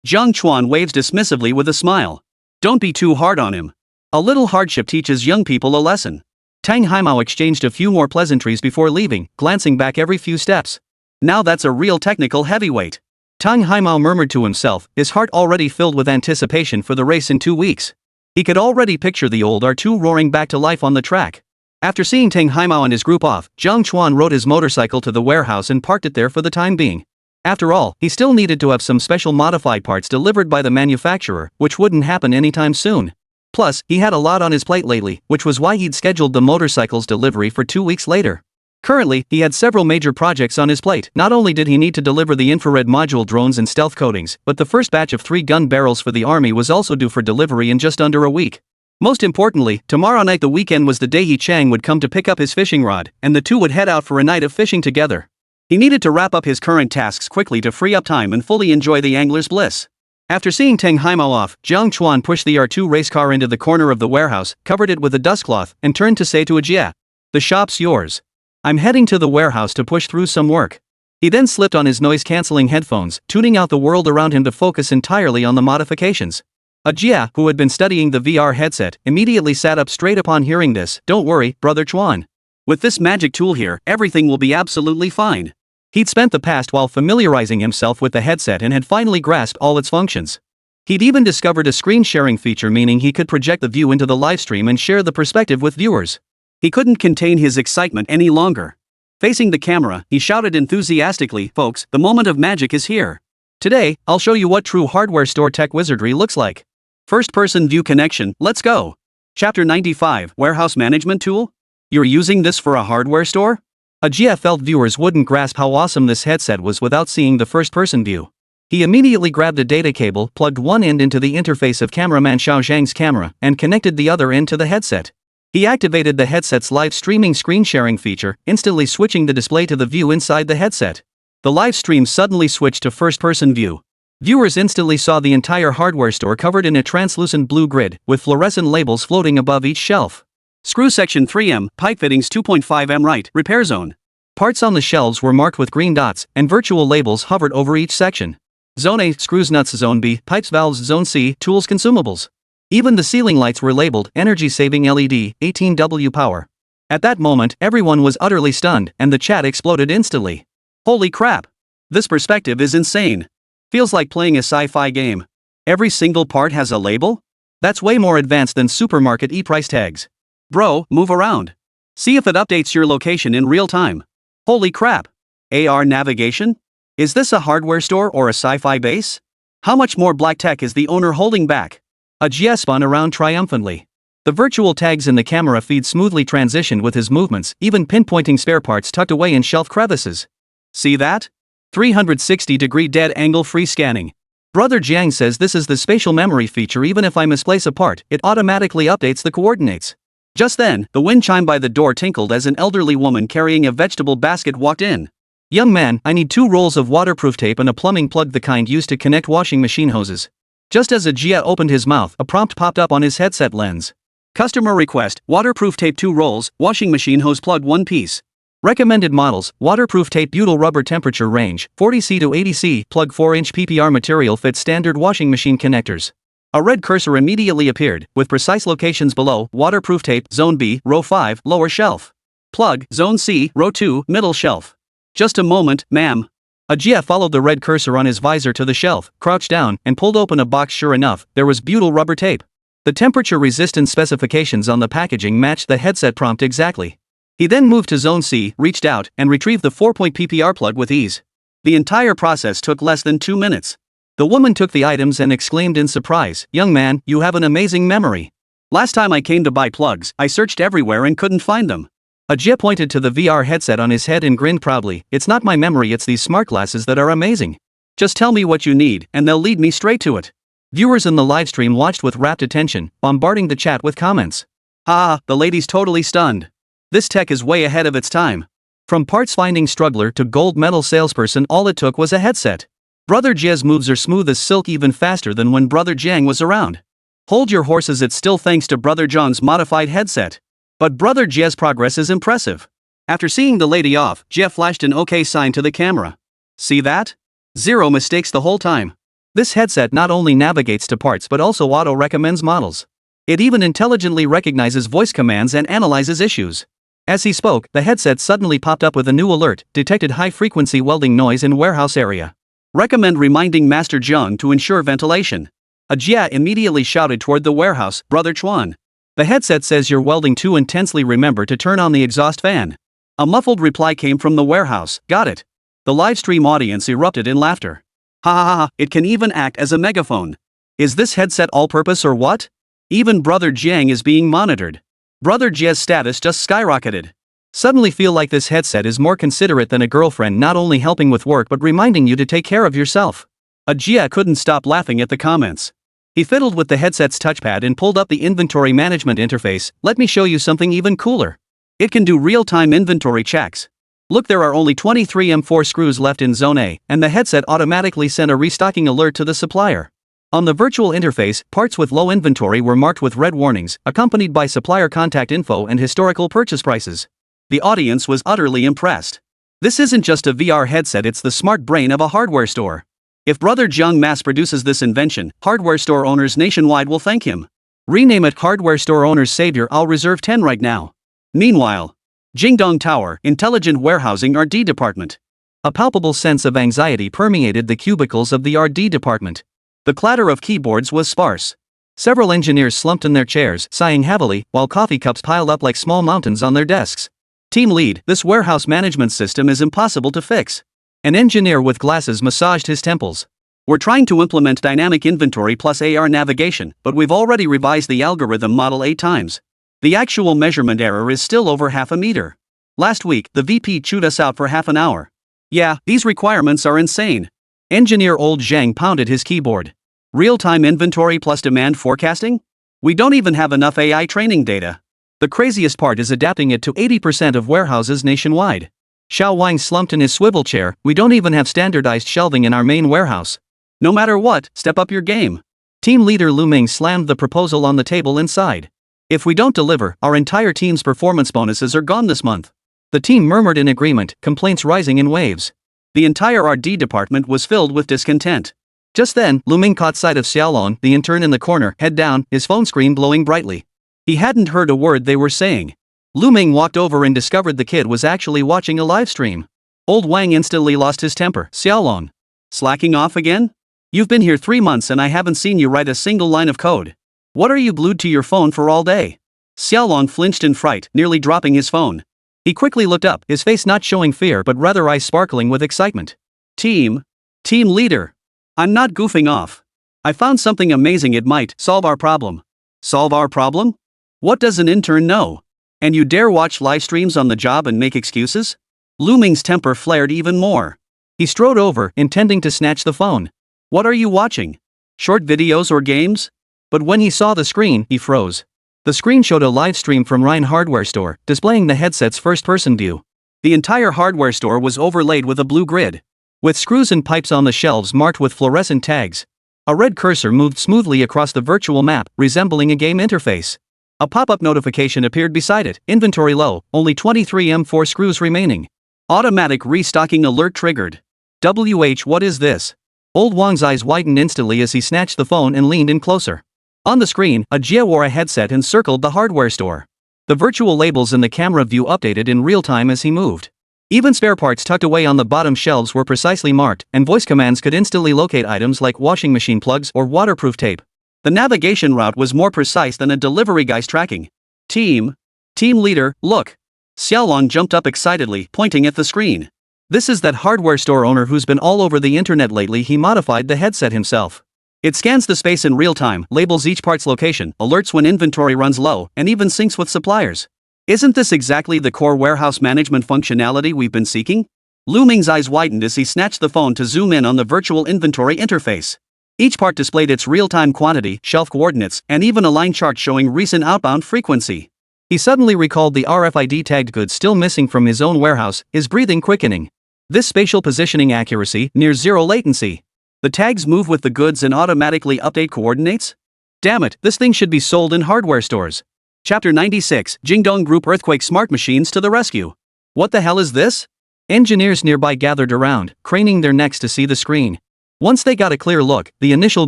Jiang Chuan waves dismissively with a smile. "Don't be too hard on him. A little hardship teaches young people a lesson." Tang Haimao exchanged a few more pleasantries before leaving, glancing back every few steps. "Now that's a real technical heavyweight." Tang Haimao murmured to himself, his heart already filled with anticipation for the race in 2 weeks. He could already picture the old R2 roaring back to life on the track. After seeing Tang Haimao and his group off, Jiang Chuan rode his motorcycle to the warehouse and parked it there for the time being. After all, he still needed to have some special modified parts delivered by the manufacturer, which wouldn't happen anytime soon. Plus, he had a lot on his plate lately, which was why he'd scheduled the motorcycle's delivery for 2 weeks later. Currently, he had several major projects on his plate. Not only did he need to deliver the infrared module drones and stealth coatings, but the first batch of 3 gun barrels for the army was also due for delivery in just under a week. Most importantly, tomorrow night, the weekend, was the day He Chang would come to pick up his fishing rod, and the two would head out for a night of fishing together. He needed to wrap up his current tasks quickly to free up time and fully enjoy the angler's bliss. After seeing Tang Haimao off, Jiang Chuan pushed the R2 race car into the corner of the warehouse, covered it with a dustcloth, and turned to say to Ajia, "The shop's yours. I'm heading to the warehouse to push through some work." He then slipped on his noise-canceling headphones, tuning out the world around him to focus entirely on the modifications. Ajia, who had been studying the VR headset, immediately sat up straight upon hearing this. "Don't worry, Brother Chuan. With this magic tool here, everything will be absolutely fine." He'd spent the past while familiarizing himself with the headset and had finally grasped all its functions. He'd even discovered a screen sharing feature, meaning he could project the view into the livestream and share the perspective with viewers. He couldn't contain his excitement any longer. Facing the camera, he shouted enthusiastically, "Folks, the moment of magic is here. Today, I'll show you what true hardware store tech wizardry looks like. First-person view connection, let's go." Chapter 95, Warehouse Management Tool? You're using this for a hardware store? Ajia felt viewers wouldn't grasp how awesome this headset was without seeing the first-person view. He immediately grabbed a data cable, plugged one end into the interface of cameraman Xiao Zhang's camera, and connected the other end to the headset. He activated the headset's live streaming screen sharing feature, instantly switching the display to the view inside the headset. The live stream suddenly switched to first-person view. Viewers instantly saw the entire hardware store covered in a translucent blue grid, with fluorescent labels floating above each shelf. Screw section 3M, pipe fittings 2.5M right, repair zone. Parts on the shelves were marked with green dots, and virtual labels hovered over each section. Zone A, screws nuts. Zone B, pipes valves. Zone C, tools consumables. Even the ceiling lights were labeled energy-saving LED, 18W power. At that moment, everyone was utterly stunned, and the chat exploded instantly. Holy crap! This perspective is insane. Feels like playing a sci-fi game. Every single part has a label? That's way more advanced than supermarket e-price tags. Bro, move around. See if it updates your location in real time. Holy crap! AR navigation? Is this a hardware store or a sci-fi base? How much more black tech is the owner holding back? Ajia spun around triumphantly. The virtual tags in the camera feed smoothly transitioned with his movements, even pinpointing spare parts tucked away in shelf crevices. See that? 360-degree dead angle free scanning. Brother Jiang says this is the spatial memory feature. Even if I misplace a part, it automatically updates the coordinates. Just then, the wind chime by the door tinkled as an elderly woman carrying a vegetable basket walked in. Young man, I need 2 rolls of waterproof tape and a plumbing plug, the kind used to connect washing machine hoses. Just as Jia opened his mouth, a prompt popped up on his headset lens. Customer request, waterproof tape 2 rolls, washing machine hose plug 1 piece. Recommended models, waterproof tape, butyl rubber, temperature range, 40C to 80C, plug 4-inch PPR material, fits standard washing machine connectors. A red cursor immediately appeared, with precise locations below: waterproof tape, Zone B, Row 5, lower shelf. Plug, Zone C, Row 2, middle shelf. Just a moment, ma'am. Jia followed the red cursor on his visor to the shelf, crouched down, and pulled open a box. Sure enough, there was butyl rubber tape. The temperature resistance specifications on the packaging matched the headset prompt exactly. He then moved to Zone C, reached out, and retrieved the 4-point PPR plug with ease. The entire process took less than 2 minutes. The woman took the items and exclaimed in surprise, "Young man, you have an amazing memory. Last time I came to buy plugs, I searched everywhere and couldn't find them." Jia pointed to the VR headset on his head and grinned proudly. "It's not my memory, it's these smart glasses that are amazing. Just tell me what you need, and they'll lead me straight to it." Viewers in the livestream watched with rapt attention, bombarding the chat with comments. The lady's totally stunned. This tech is way ahead of its time. From parts-finding struggler to gold medal salesperson, all it took was a headset. Brother Jia's moves are smooth as silk, even faster than when Brother Jiang was around. Hold your horses, it's still thanks to Brother Jiang's modified headset. But Brother Jia's progress is impressive. After seeing the lady off, Jia flashed an OK sign to the camera. See that? 0 mistakes the whole time. This headset not only navigates to parts but also auto-recommends models. It even intelligently recognizes voice commands and analyzes issues. As he spoke, the headset suddenly popped up with a new alert: detected high-frequency welding noise in warehouse area. Recommend reminding Master Jiang to ensure ventilation. Jia immediately shouted toward the warehouse, "Brother Chuan. The headset says you're welding too intensely, remember to turn on the exhaust fan." A muffled reply came from the warehouse, "Got it." The livestream audience erupted in laughter. Ha, it can even act as a megaphone. Is this headset all-purpose or what? Even Brother Jiang is being monitored. Brother Jia's status just skyrocketed. Suddenly feel like this headset is more considerate than a girlfriend, not only helping with work but reminding you to take care of yourself. Jia couldn't stop laughing at the comments. He fiddled with the headset's touchpad and pulled up the inventory management interface. "Let me show you something even cooler. It can do real-time inventory checks. Look, there are only 23 M4 screws left in Zone A, and the headset automatically sent a restocking alert to the supplier." On the virtual interface, parts with low inventory were marked with red warnings, accompanied by supplier contact info and historical purchase prices. The audience was utterly impressed. This isn't just a VR headset, it's the smart brain of a hardware store. If Brother Jiang mass produces this invention, hardware store owners nationwide will thank him. Rename it Hardware Store Owner's Savior. I'll reserve 10 right now. Meanwhile, Jingdong Tower, Intelligent Warehousing RD Department. A palpable sense of anxiety permeated the cubicles of the RD department. The clatter of keyboards was sparse. Several engineers slumped in their chairs, sighing heavily, while coffee cups piled up like small mountains on their desks. Team lead, this warehouse management system is impossible to fix. An engineer with glasses massaged his temples. We're trying to implement dynamic inventory plus AR navigation, but we've already revised the algorithm model 8 times. The actual measurement error is still over half a meter. Last week, the VP chewed us out for half an hour. Yeah, these requirements are insane. Engineer Old Zhang pounded his keyboard. Real-time inventory plus demand forecasting? We don't even have enough AI training data. The craziest part is adapting it to 80% of warehouses nationwide. Xiao Wang slumped in his swivel chair. We don't even have standardized shelving in our main warehouse. No matter what, step up your game. Team leader Lu Ming slammed the proposal on the table inside. If we don't deliver, our entire team's performance bonuses are gone this month. The team murmured in agreement, complaints rising in waves. The entire RD department was filled with discontent. Just then, Lu Ming caught sight of Xiaolong, the intern in the corner, head down, his phone screen glowing brightly. He hadn't heard a word they were saying. Lu Ming walked over and discovered the kid was actually watching a live stream. Old Wang instantly lost his temper. "Xiaolong. Slacking off again? You've been here 3 months and I haven't seen you write a single line of code. What are you glued to your phone for all day?" Xiaolong flinched in fright, nearly dropping his phone. He quickly looked up, his face not showing fear but rather eyes sparkling with excitement. Team leader. I'm not goofing off. I found something amazing, it might solve our problem." Solve our problem? What does an intern know? And you dare watch live streams on the job and make excuses? Lu Ming's temper flared even more. He strode over, intending to snatch the phone. What are you watching? Short videos or games? But when he saw the screen, he froze. The screen showed a live stream from Rhine hardware store, displaying the headset's first-person view. The entire hardware store was overlaid with a blue grid, with screws and pipes on the shelves marked with fluorescent tags. A red cursor moved smoothly across the virtual map, resembling a game interface. A pop-up notification appeared beside it, inventory low, only 23 M4 screws remaining. Automatic restocking alert triggered. What is this? Old Wang's eyes widened instantly as he snatched the phone and leaned in closer. On the screen, a Jia wore a headset and circled the hardware store. The virtual labels in the camera view updated in real time as he moved. Even spare parts tucked away on the bottom shelves were precisely marked, and voice commands could instantly locate items like washing machine plugs or waterproof tape. The navigation route was more precise than a delivery guy's tracking. Team leader, look. Xiaolong jumped up excitedly, pointing at the screen. This is that hardware store owner who's been all over the internet lately. He modified the headset himself. It scans the space in real time, labels each part's location, alerts when inventory runs low, and even syncs with suppliers. Isn't this exactly the core warehouse management functionality we've been seeking? Lu Ming's eyes widened as he snatched the phone to zoom in on the virtual inventory interface. Each part displayed its real-time quantity, shelf coordinates, and even a line chart showing recent outbound frequency. He suddenly recalled the RFID-tagged goods still missing from his own warehouse, his breathing quickening. This spatial positioning accuracy, near zero latency. The tags move with the goods and automatically update coordinates? Damn it, this thing should be sold in hardware stores. Chapter 96, Jingdong Group Earthquake Smart Machines to the Rescue. What the hell is this? Engineers nearby gathered around, craning their necks to see the screen. Once they got a clear look, the initial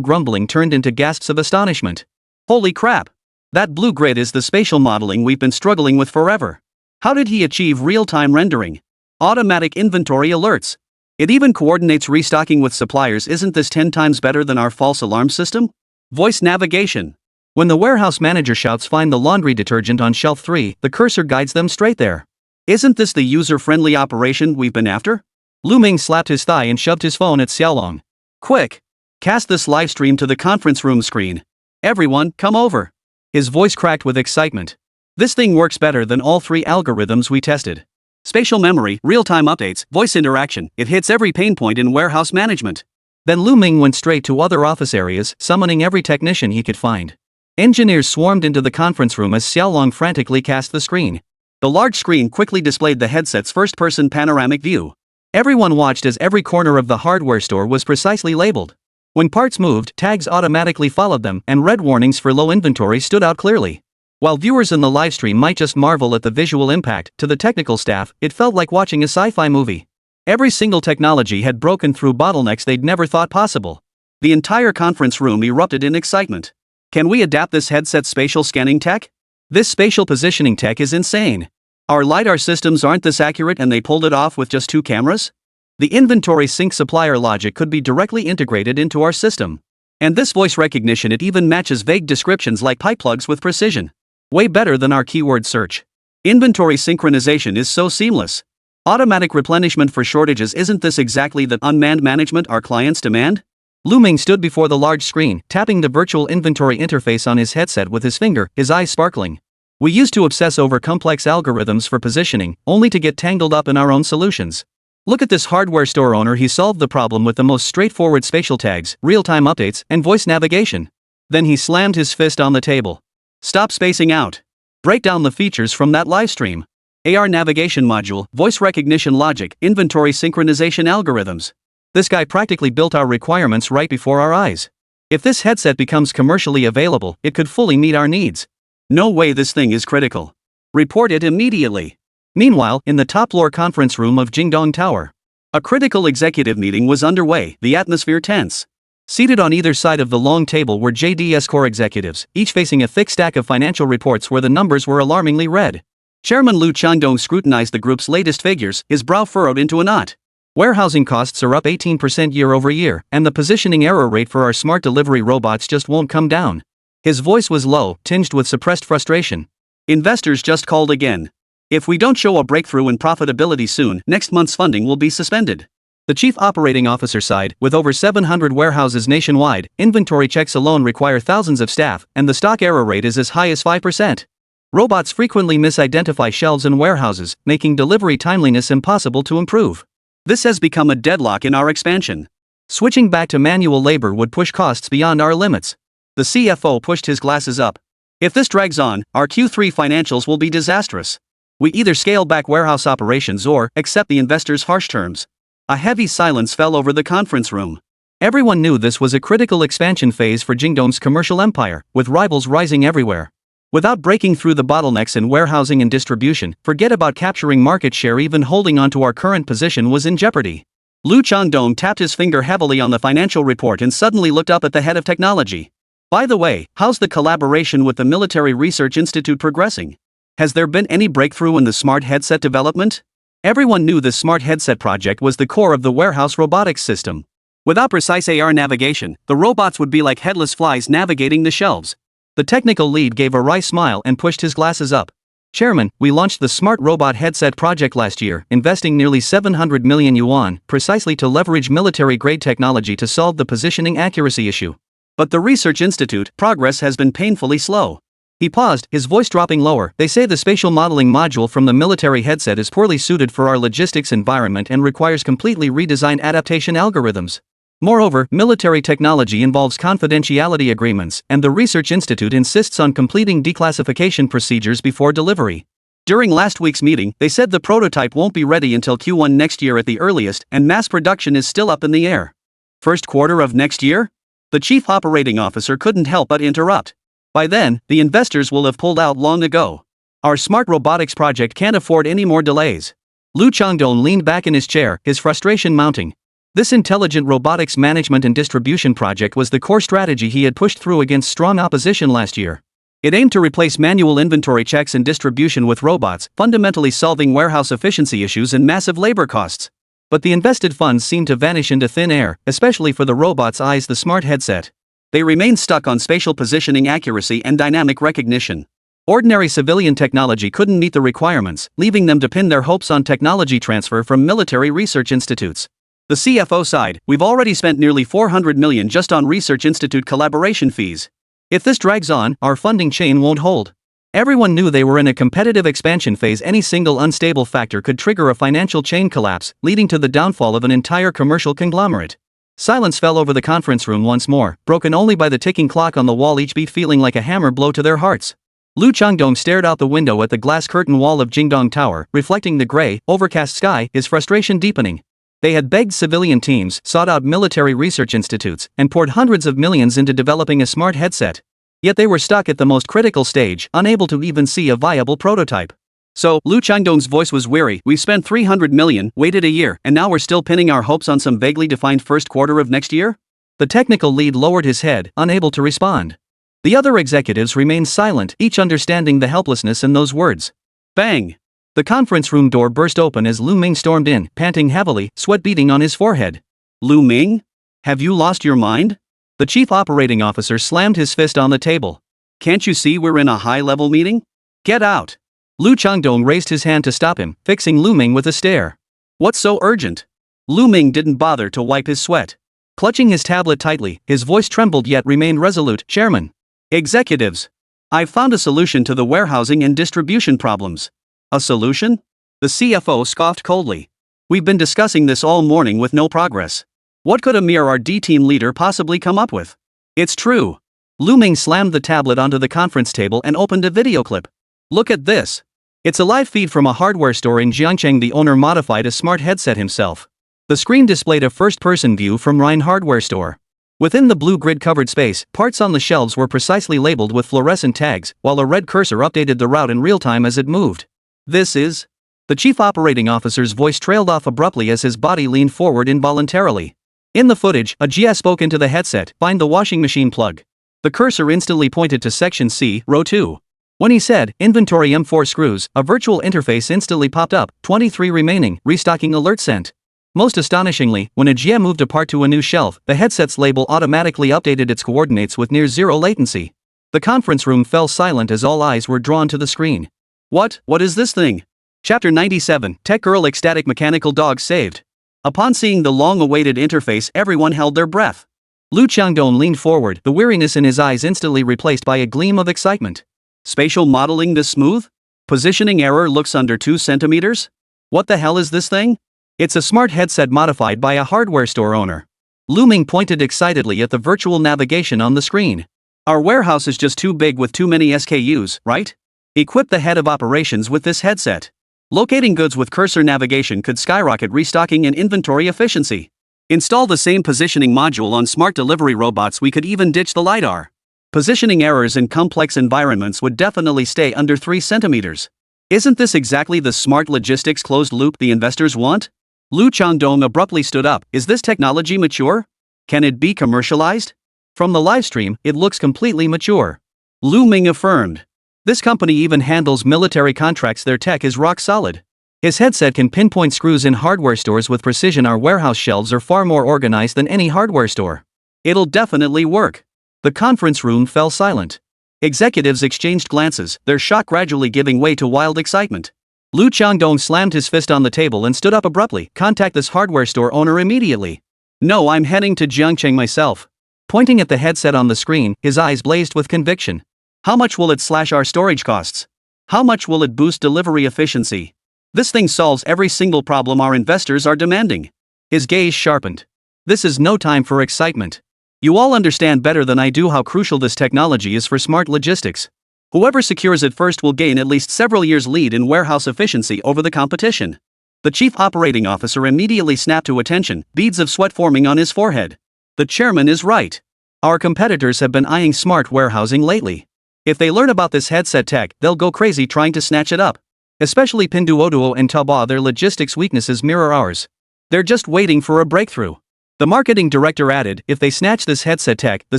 grumbling turned into gasps of astonishment. Holy crap! That blue grid is the spatial modeling we've been struggling with forever. How did he achieve real-time rendering? Automatic inventory alerts. It even coordinates restocking with suppliers. Isn't this 10 times better than our false alarm system? Voice navigation. When the warehouse manager shouts find the laundry detergent on shelf 3, the cursor guides them straight there. Isn't this the user-friendly operation we've been after? Lu Ming slapped his thigh and shoved his phone at Xiaolong. Quick! Cast this live stream to the conference room screen. Everyone, come over. His voice cracked with excitement. This thing works better than all 3 algorithms we tested. Spatial memory, real-time updates, voice interaction, it hits every pain point in warehouse management. Then Lu Ming went straight to other office areas, summoning every technician he could find. Engineers swarmed into the conference room as Xiaolong frantically cast the screen. The large screen quickly displayed the headset's first-person panoramic view. Everyone watched as every corner of the hardware store was precisely labeled. When parts moved, tags automatically followed them, and red warnings for low inventory stood out clearly. While viewers in the livestream might just marvel at the visual impact, to the technical staff, it felt like watching a sci-fi movie. Every single technology had broken through bottlenecks they'd never thought possible. The entire conference room erupted in excitement. Can we adapt this headset's spatial scanning tech? This spatial positioning tech is insane. Our LiDAR systems aren't this accurate and they pulled it off with just 2 cameras? The inventory sync supplier logic could be directly integrated into our system. And this voice recognition, it even matches vague descriptions like pipe plugs with precision. Way better than our keyword search. Inventory synchronization is so seamless. Automatic replenishment for shortages, isn't this exactly the unmanned management our clients demand? Lu Ming stood before the large screen, tapping the virtual inventory interface on his headset with his finger, his eyes sparkling. We used to obsess over complex algorithms for positioning, only to get tangled up in our own solutions. Look at this hardware store owner. He solved the problem with the most straightforward spatial tags, real-time updates, and voice navigation. Then he slammed his fist on the table. Stop spacing out. Break down the features from that livestream. AR navigation module, voice recognition logic, inventory synchronization algorithms. This guy practically built our requirements right before our eyes. If this headset becomes commercially available, it could fully meet our needs. No way, this thing is critical. Report it immediately. Meanwhile, in the top-floor conference room of Jingdong Tower, a critical executive meeting was underway, the atmosphere tense. Seated on either side of the long table were JD's core executives, each facing a thick stack of financial reports where the numbers were alarmingly red. Chairman Lu Changdong scrutinized the group's latest figures, his brow furrowed into a knot. Warehousing costs are up 18% year-over-year, and the positioning error rate for our smart delivery robots just won't come down. His voice was low, tinged with suppressed frustration. Investors just called again. If we don't show a breakthrough in profitability soon, next month's funding will be suspended. The chief operating officer sighed. With over 700 warehouses nationwide, inventory checks alone require thousands of staff, and the stock error rate is as high as 5%. Robots frequently misidentify shelves in warehouses, making delivery timeliness impossible to improve. This has become a deadlock in our expansion. Switching back to manual labor would push costs beyond our limits. The CFO pushed his glasses up. If this drags on, our Q3 financials will be disastrous. We either scale back warehouse operations or accept the investors' harsh terms. A heavy silence fell over the conference room. Everyone knew this was a critical expansion phase for Jingdong's commercial empire, with rivals rising everywhere. Without breaking through the bottlenecks in warehousing and distribution, forget about capturing market share. Even holding onto our current position was in jeopardy. Lu Changdong tapped his finger heavily on the financial report and suddenly looked up at the head of technology. By the way, how's the collaboration with the Military Research Institute progressing? Has there been any breakthrough in the smart headset development? Everyone knew the smart headset project was the core of the warehouse robotics system. Without precise AR navigation, the robots would be like headless flies navigating the shelves. The technical lead gave a wry smile and pushed his glasses up. Chairman, we launched the Smart Robot Headset project last year, investing nearly 700 million yuan, precisely to leverage military-grade technology to solve the positioning accuracy issue. But the Research Institute, progress has been painfully slow. He paused, his voice dropping lower. They say the spatial modeling module from the military headset is poorly suited for our logistics environment and requires completely redesigned adaptation algorithms. Moreover, military technology involves confidentiality agreements, and the Research Institute insists on completing declassification procedures before delivery. During last week's meeting, they said the prototype won't be ready until Q1 next year at the earliest, and mass production is still up in the air. First quarter of next year? The chief operating officer couldn't help but interrupt. By then, the investors will have pulled out long ago. Our smart robotics project can't afford any more delays. Lu Changdong leaned back in his chair, his frustration mounting. This intelligent robotics management and distribution project was the core strategy he had pushed through against strong opposition last year. It aimed to replace manual inventory checks and distribution with robots, fundamentally solving warehouse efficiency issues and massive labor costs. But the invested funds seemed to vanish into thin air, especially for the robot's eyes, the smart headset. They remained stuck on spatial positioning accuracy and dynamic recognition. Ordinary civilian technology couldn't meet the requirements, leaving them to pin their hopes on technology transfer from military research institutes. The CFO sighed, we've already spent nearly 400 million just on research institute collaboration fees. If this drags on, our funding chain won't hold. Everyone knew they were in a competitive expansion phase. Any single unstable factor could trigger a financial chain collapse, leading to the downfall of an entire commercial conglomerate. Silence fell over the conference room once more, broken only by the ticking clock on the wall, each beat feeling like a hammer blow to their hearts. Lu Changdong stared out the window at the glass curtain wall of Jingdong Tower, reflecting the gray, overcast sky, his frustration deepening. They had begged civilian teams, sought out military research institutes, and poured hundreds of millions into developing a smart headset. Yet they were stuck at the most critical stage, unable to even see a viable prototype. So, Lu Changdong's voice was weary, we've spent 300 million, waited a year, and now we're still pinning our hopes on some vaguely defined first quarter of next year? The technical lead lowered his head, unable to respond. The other executives remained silent, each understanding the helplessness in those words. Bang! The conference room door burst open as Lu Ming stormed in, panting heavily, sweat beading on his forehead. Lu Ming? Have you lost your mind? The chief operating officer slammed his fist on the table. Can't you see we're in a high-level meeting? Get out! Lu Changdong raised his hand to stop him, fixing Lu Ming with a stare. What's so urgent? Lu Ming didn't bother to wipe his sweat. Clutching his tablet tightly, his voice trembled yet remained resolute. Chairman. Executives. I've found a solution to the warehousing and distribution problems. A solution? The CFO scoffed coldly. We've been discussing this all morning with no progress. What could a mere RD team leader possibly come up with? It's true. Lu Ming slammed the tablet onto the conference table and opened a video clip. Look at this. It's a live feed from a hardware store in Jiangcheng. The owner modified a smart headset himself. The screen displayed a first-person view from Rhine hardware store. Within the blue grid-covered space, parts on the shelves were precisely labeled with fluorescent tags, while a red cursor updated the route in real time as it moved. This is... The chief operating officer's voice trailed off abruptly as his body leaned forward involuntarily. In the footage, a GS spoke into the headset, find the washing machine plug. The cursor instantly pointed to section C, row 2. When he said, inventory M4 screws, a virtual interface instantly popped up, 23 remaining, restocking alert sent. Most astonishingly, when a GM moved a part to a new shelf, the headset's label automatically updated its coordinates with near zero latency. The conference room fell silent as all eyes were drawn to the screen. What is this thing? Chapter 97, Tech Girl Ecstatic Mechanical Dog Saved. Upon seeing the long-awaited interface, everyone held their breath. Lu Changdong leaned forward, the weariness in his eyes instantly replaced by a gleam of excitement. Spatial modeling this smooth? Positioning error looks under 2 centimeters? What the hell is this thing? It's a smart headset modified by a hardware store owner. Lu Ming pointed excitedly at the virtual navigation on the screen. Our warehouse is just too big with too many SKUs, right? Equip the head of operations with this headset. Locating goods with cursor navigation could skyrocket restocking and inventory efficiency. Install the same positioning module on smart delivery robots. We could even ditch the LiDAR. Positioning errors in complex environments would definitely stay under 3 centimeters. Isn't this exactly the smart logistics closed loop the investors want? Lu Changdong abruptly stood up. Is this technology mature? Can it be commercialized? From the livestream, it looks completely mature. Lu Ming affirmed. This company even handles military contracts. Their tech is rock solid. His headset can pinpoint screws in hardware stores with precision. Our warehouse shelves are far more organized than any hardware store. It'll definitely work. The conference room fell silent. Executives exchanged glances, their shock gradually giving way to wild excitement. Lu Changdong slammed his fist on the table and stood up abruptly. Contact this hardware store owner immediately. No, I'm heading to Jiangcheng myself. Pointing at the headset on the screen, his eyes blazed with conviction. How much will it slash our storage costs? How much will it boost delivery efficiency? This thing solves every single problem our investors are demanding. His gaze sharpened. This is no time for excitement. You all understand better than I do how crucial this technology is for smart logistics. Whoever secures it first will gain at least several years' lead in warehouse efficiency over the competition. The chief operating officer immediately snapped to attention, beads of sweat forming on his forehead. The chairman is right. Our competitors have been eyeing smart warehousing lately. If they learn about this headset tech, they'll go crazy trying to snatch it up. Especially Pinduoduo and Taobao, their logistics weaknesses mirror ours. They're just waiting for a breakthrough. The marketing director added, if they snatch this headset tech, the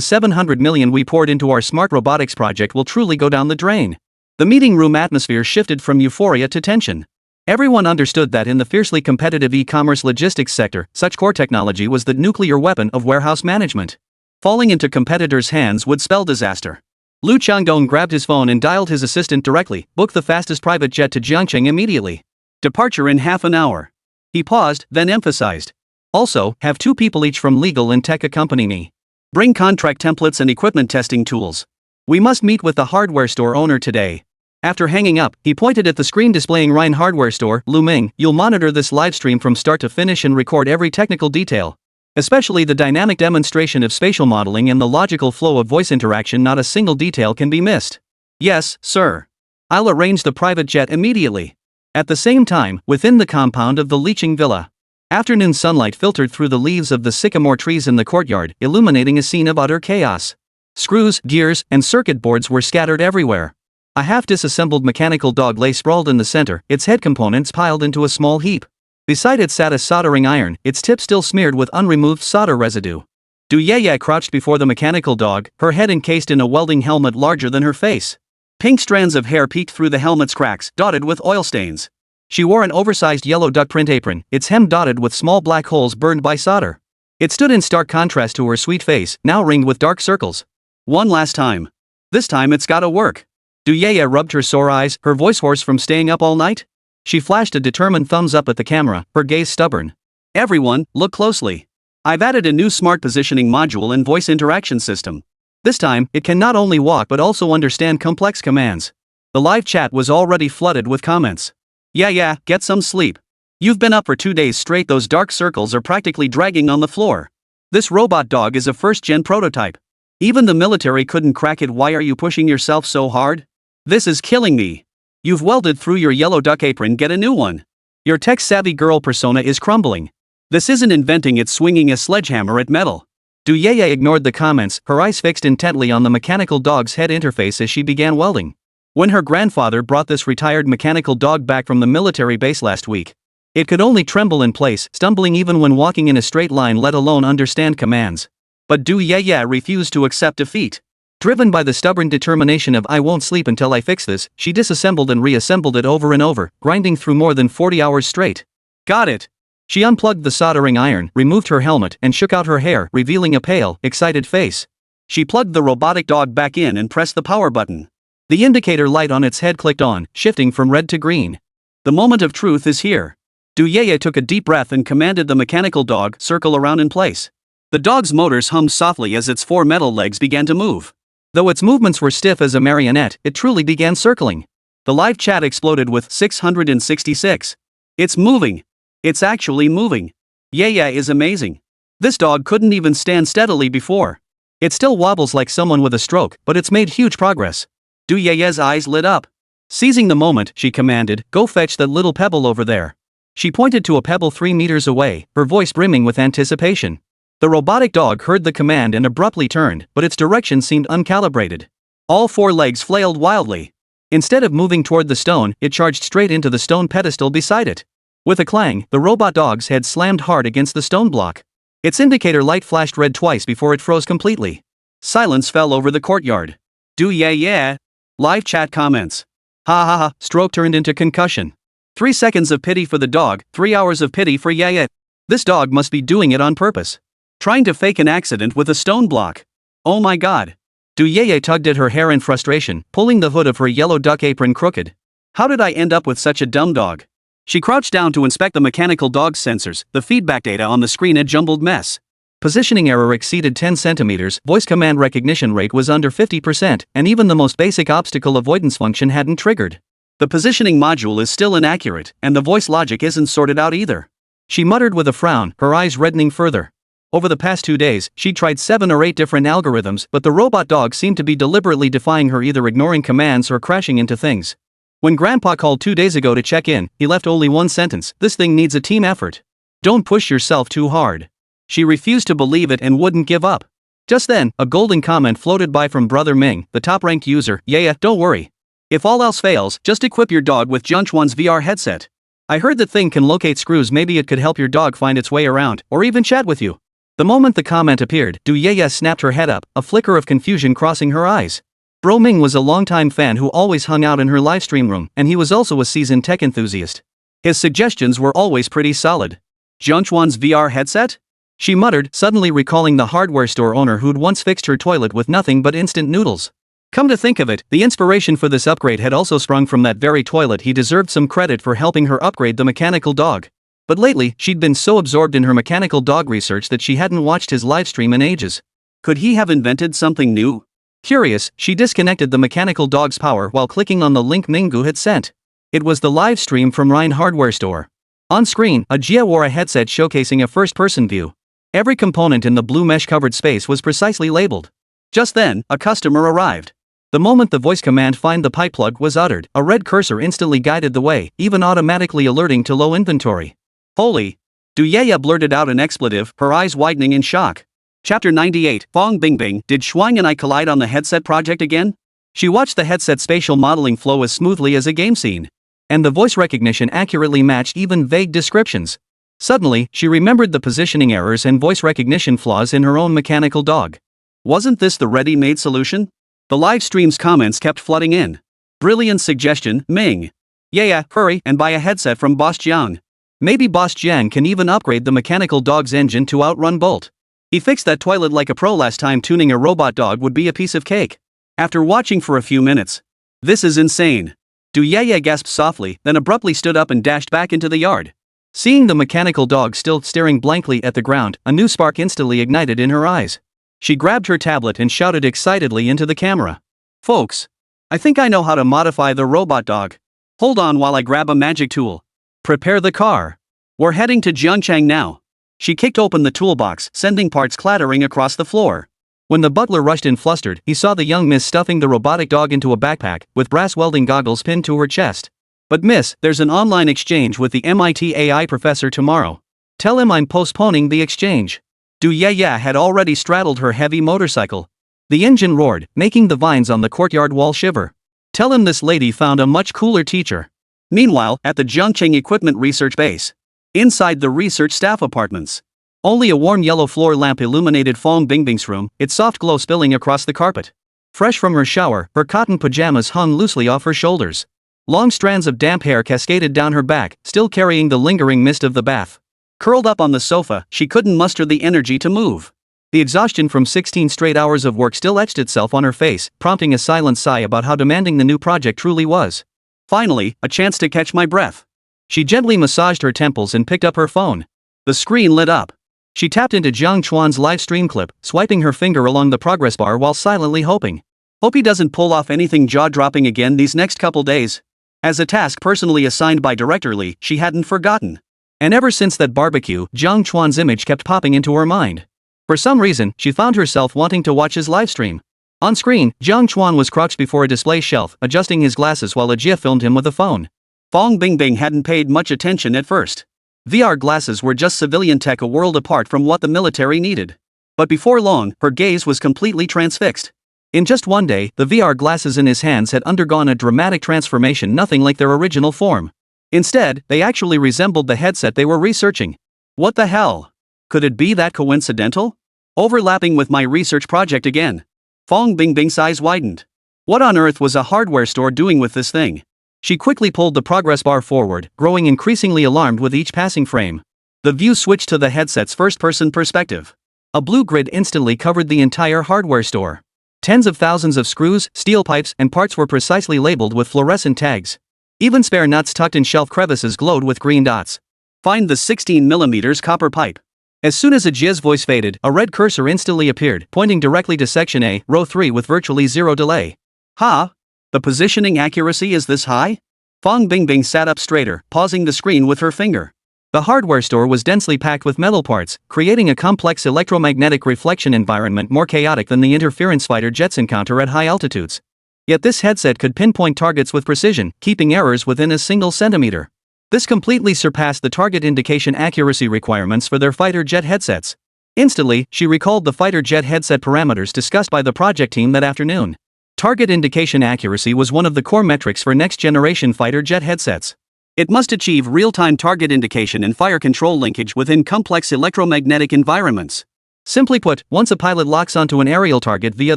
700 million we poured into our smart robotics project will truly go down the drain. The meeting room atmosphere shifted from euphoria to tension. Everyone understood that in the fiercely competitive e-commerce logistics sector, such core technology was the nuclear weapon of warehouse management. Falling into competitors' hands would spell disaster. Lu Changdong grabbed his phone and dialed his assistant directly. Book the fastest private jet to Jiangcheng immediately. Departure in half an hour. He paused, then emphasized. Also, have 2 people each from legal and tech accompany me. Bring contract templates and equipment testing tools. We must meet with the hardware store owner today. After hanging up, he pointed at the screen displaying Rhine Hardware Store. Lu Ming, you'll monitor this livestream from start to finish and record every technical detail. Especially the dynamic demonstration of spatial modeling and the logical flow of voice interaction. Not a single detail can be missed. Yes, sir. I'll arrange the private jet immediately. At the same time, within the compound of the Liqing Villa, afternoon sunlight filtered through the leaves of the sycamore trees in the courtyard, illuminating a scene of utter chaos. Screws, gears, and circuit boards were scattered everywhere. A half-disassembled mechanical dog lay sprawled in the center, its head components piled into a small heap. Beside it sat a soldering iron, its tip still smeared with unremoved solder residue. Du Yeye crouched before the mechanical dog, her head encased in a welding helmet larger than her face. Pink strands of hair peeked through the helmet's cracks, dotted with oil stains. She wore an oversized yellow duck print apron, its hem dotted with small black holes burned by solder. It stood in stark contrast to her sweet face, now ringed with dark circles. One last time. This time it's gotta work. Du Yeye rubbed her sore eyes, her voice hoarse from staying up all night. She flashed a determined thumbs up at the camera, her gaze stubborn. Everyone, look closely. I've added a new smart positioning module and voice interaction system. This time, it can not only walk but also understand complex commands. The live chat was already flooded with comments. Yeah, get some sleep. You've been up for 2 days straight. Those dark circles are practically dragging on the floor. This robot dog is a first-gen prototype. Even the military couldn't crack it. Why are you pushing yourself so hard? This is killing me. You've welded through your yellow duck apron. Get a new one. Your tech-savvy girl persona is crumbling. This isn't inventing, it's swinging a sledgehammer at metal. Du Yeye ignored the comments, her eyes fixed intently on the mechanical dog's head interface as she began welding. When her grandfather brought this retired mechanical dog back from the military base last week, it could only tremble in place, stumbling even when walking in a straight line, let alone understand commands. But Du Yeye refused to accept defeat. Driven by the stubborn determination of I won't sleep until I fix this, she disassembled and reassembled it over and over, grinding through more than 40 hours straight. Got it. She unplugged the soldering iron, removed her helmet, and shook out her hair, revealing a pale, excited face. She plugged the robotic dog back in and pressed the power button. The indicator light on its head clicked on, shifting from red to green. The moment of truth is here. Du Yeye took a deep breath and commanded the mechanical dog, circle around in place. The dog's motors hummed softly as its 4 metal legs began to move. Though its movements were stiff as a marionette, it truly began circling. The live chat exploded with 666. It's moving. It's actually moving. Yeah, is amazing. This dog couldn't even stand steadily before. It still wobbles like someone with a stroke, but it's made huge progress. Du Yeye's eyes lit up. Seizing the moment, she commanded, "Go fetch that little pebble over there." She pointed to a pebble 3 meters away, her voice brimming with anticipation. The robotic dog heard the command and abruptly turned, but its direction seemed uncalibrated. All 4 legs flailed wildly. Instead of moving toward the stone, it charged straight into the stone pedestal beside it. With a clang, the robot dog's head slammed hard against the stone block. Its indicator light flashed red twice before it froze completely. Silence fell over the courtyard. Du Yeye. Live chat comments. Ha ha ha, stroke turned into concussion. 3 seconds of pity for the dog, 3 hours of pity for Yeye. This dog must be doing it on purpose. Trying to fake an accident with a stone block. Oh my god. Du Yeye tugged at her hair in frustration, pulling the hood of her yellow duck apron crooked. How did I end up with such a dumb dog? She crouched down to inspect the mechanical dog's sensors, the feedback data on the screen a jumbled mess. Positioning error exceeded 10 centimeters, voice command recognition rate was under 50%, and even the most basic obstacle avoidance function hadn't triggered. The positioning module is still inaccurate, and the voice logic isn't sorted out either. She muttered with a frown, her eyes reddening further. Over the past 2 days, she'd tried 7 or 8 different algorithms, but the robot dog seemed to be deliberately defying her, either ignoring commands or crashing into things. When Grandpa called 2 days ago to check in, he left only one sentence: "This thing needs a team effort. Don't push yourself too hard." She refused to believe it and wouldn't give up. Just then, a golden comment floated by from Brother Ming, the top-ranked user. "Yeah, don't worry. If all else fails, just equip your dog with Jiang Chuan's VR headset. I heard that thing can locate screws, maybe it could help your dog find its way around, or even chat with you." The moment the comment appeared, Du Yeye snapped her head up, a flicker of confusion crossing her eyes. Bro Ming was a longtime fan who always hung out in her livestream room, and he was also a seasoned tech enthusiast. His suggestions were always pretty solid. Jiang Chuan's VR headset? She muttered, suddenly recalling the hardware store owner who'd once fixed her toilet with nothing but instant noodles. Come to think of it, the inspiration for this upgrade had also sprung from that very toilet. He deserved some credit for helping her upgrade the mechanical dog. But lately, she'd been so absorbed in her mechanical dog research that she hadn't watched his livestream in ages. Could he have invented something new? Curious, she disconnected the mechanical dog's power while clicking on the link Minggu had sent. It was the live stream from Rhine Hardware Store. On screen, a Jia wore a headset showcasing a first-person view. Every component in the blue mesh-covered space was precisely labeled. Just then, a customer arrived. The moment the voice command "find the pipe plug" was uttered, a red cursor instantly guided the way, even automatically alerting to low inventory. Holy! Du Yeye blurted out an expletive, her eyes widening in shock. Chapter 98, Fong Bingbing. Did Shuang and I collide on the headset project again? She watched the headset spatial modeling flow as smoothly as a game scene. And the voice recognition accurately matched even vague descriptions. Suddenly, she remembered the positioning errors and voice recognition flaws in her own mechanical dog. Wasn't this the ready-made solution? The live stream's comments kept flooding in. Brilliant suggestion, Ming. Yeah, hurry and buy a headset from Boss Jiang. Maybe Boss Jiang can even upgrade the mechanical dog's engine to outrun Bolt. He fixed that toilet like a pro last time. Tuning a robot dog would be a piece of cake. After watching for a few minutes. This is insane. Du Yeye gasped softly, then abruptly stood up and dashed back into the yard. Seeing the mechanical dog still staring blankly at the ground, a new spark instantly ignited in her eyes. She grabbed her tablet and shouted excitedly into the camera. "Folks, I think I know how to modify the robot dog. Hold on while I grab a magic tool. Prepare the car. We're heading to Jiangchang now." She kicked open the toolbox, sending parts clattering across the floor. When the butler rushed in flustered, he saw the young miss stuffing the robotic dog into a backpack, with brass welding goggles pinned to her chest. "But miss, there's an online exchange with the MIT AI professor tomorrow. Tell him I'm postponing the exchange." Du Yeye had already straddled her heavy motorcycle. The engine roared, making the vines on the courtyard wall shiver. "Tell him this lady found a much cooler teacher." Meanwhile, at the Jiangcheng Equipment Research Base. Inside the research staff apartments. Only a warm yellow floor lamp illuminated Fong Bingbing's room, its soft glow spilling across the carpet. Fresh from her shower, her cotton pajamas hung loosely off her shoulders. Long strands of damp hair cascaded down her back, still carrying the lingering mist of the bath. Curled up on the sofa, she couldn't muster the energy to move. The exhaustion from 16 straight hours of work still etched itself on her face, prompting a silent sigh about how demanding the new project truly was. Finally, a chance to catch my breath. She gently massaged her temples and picked up her phone. The screen lit up. She tapped into Jiang Chuan's live stream clip, swiping her finger along the progress bar while silently hoping. Hope he doesn't pull off anything jaw-dropping again these next couple days. As a task personally assigned by Director Lee, she hadn't forgotten. And ever since that barbecue, Jiang Chuan's image kept popping into her mind. For some reason, she found herself wanting to watch his livestream. On screen, Jiang Chuan was crouched before a display shelf, adjusting his glasses while Jia filmed him with a phone. Fong Bingbing hadn't paid much attention at first. VR glasses were just civilian tech a world apart from what the military needed. But before long, her gaze was completely transfixed. In just one day, the VR glasses in his hands had undergone a dramatic transformation, nothing like their original form. Instead, they actually resembled the headset they were researching. What the hell? Could it be that coincidental? Overlapping with my research project again. Fong Bingbing's eyes widened. What on earth was a hardware store doing with this thing? She quickly pulled the progress bar forward, growing increasingly alarmed with each passing frame. The view switched to the headset's first-person perspective. A blue grid instantly covered the entire hardware store. Tens of thousands of screws, steel pipes, and parts were precisely labeled with fluorescent tags. Even spare nuts tucked in shelf crevices glowed with green dots. Find the 16mm copper pipe. As soon as Jia's voice faded, a red cursor instantly appeared, pointing directly to Section A, Row 3 with virtually zero delay. Ha! The positioning accuracy is this high? Fong Bingbing sat up straighter, pausing the screen with her finger. The hardware store was densely packed with metal parts, creating a complex electromagnetic reflection environment more chaotic than the interference fighter jets encounter at high altitudes. Yet this headset could pinpoint targets with precision, keeping errors within a single centimeter. This completely surpassed the target indication accuracy requirements for their fighter jet headsets. Instantly, she recalled the fighter jet headset parameters discussed by the project team that afternoon. Target indication accuracy was one of the core metrics for next-generation fighter jet headsets. It must achieve real-time target indication and fire control linkage within complex electromagnetic environments. Simply put, once a pilot locks onto an aerial target via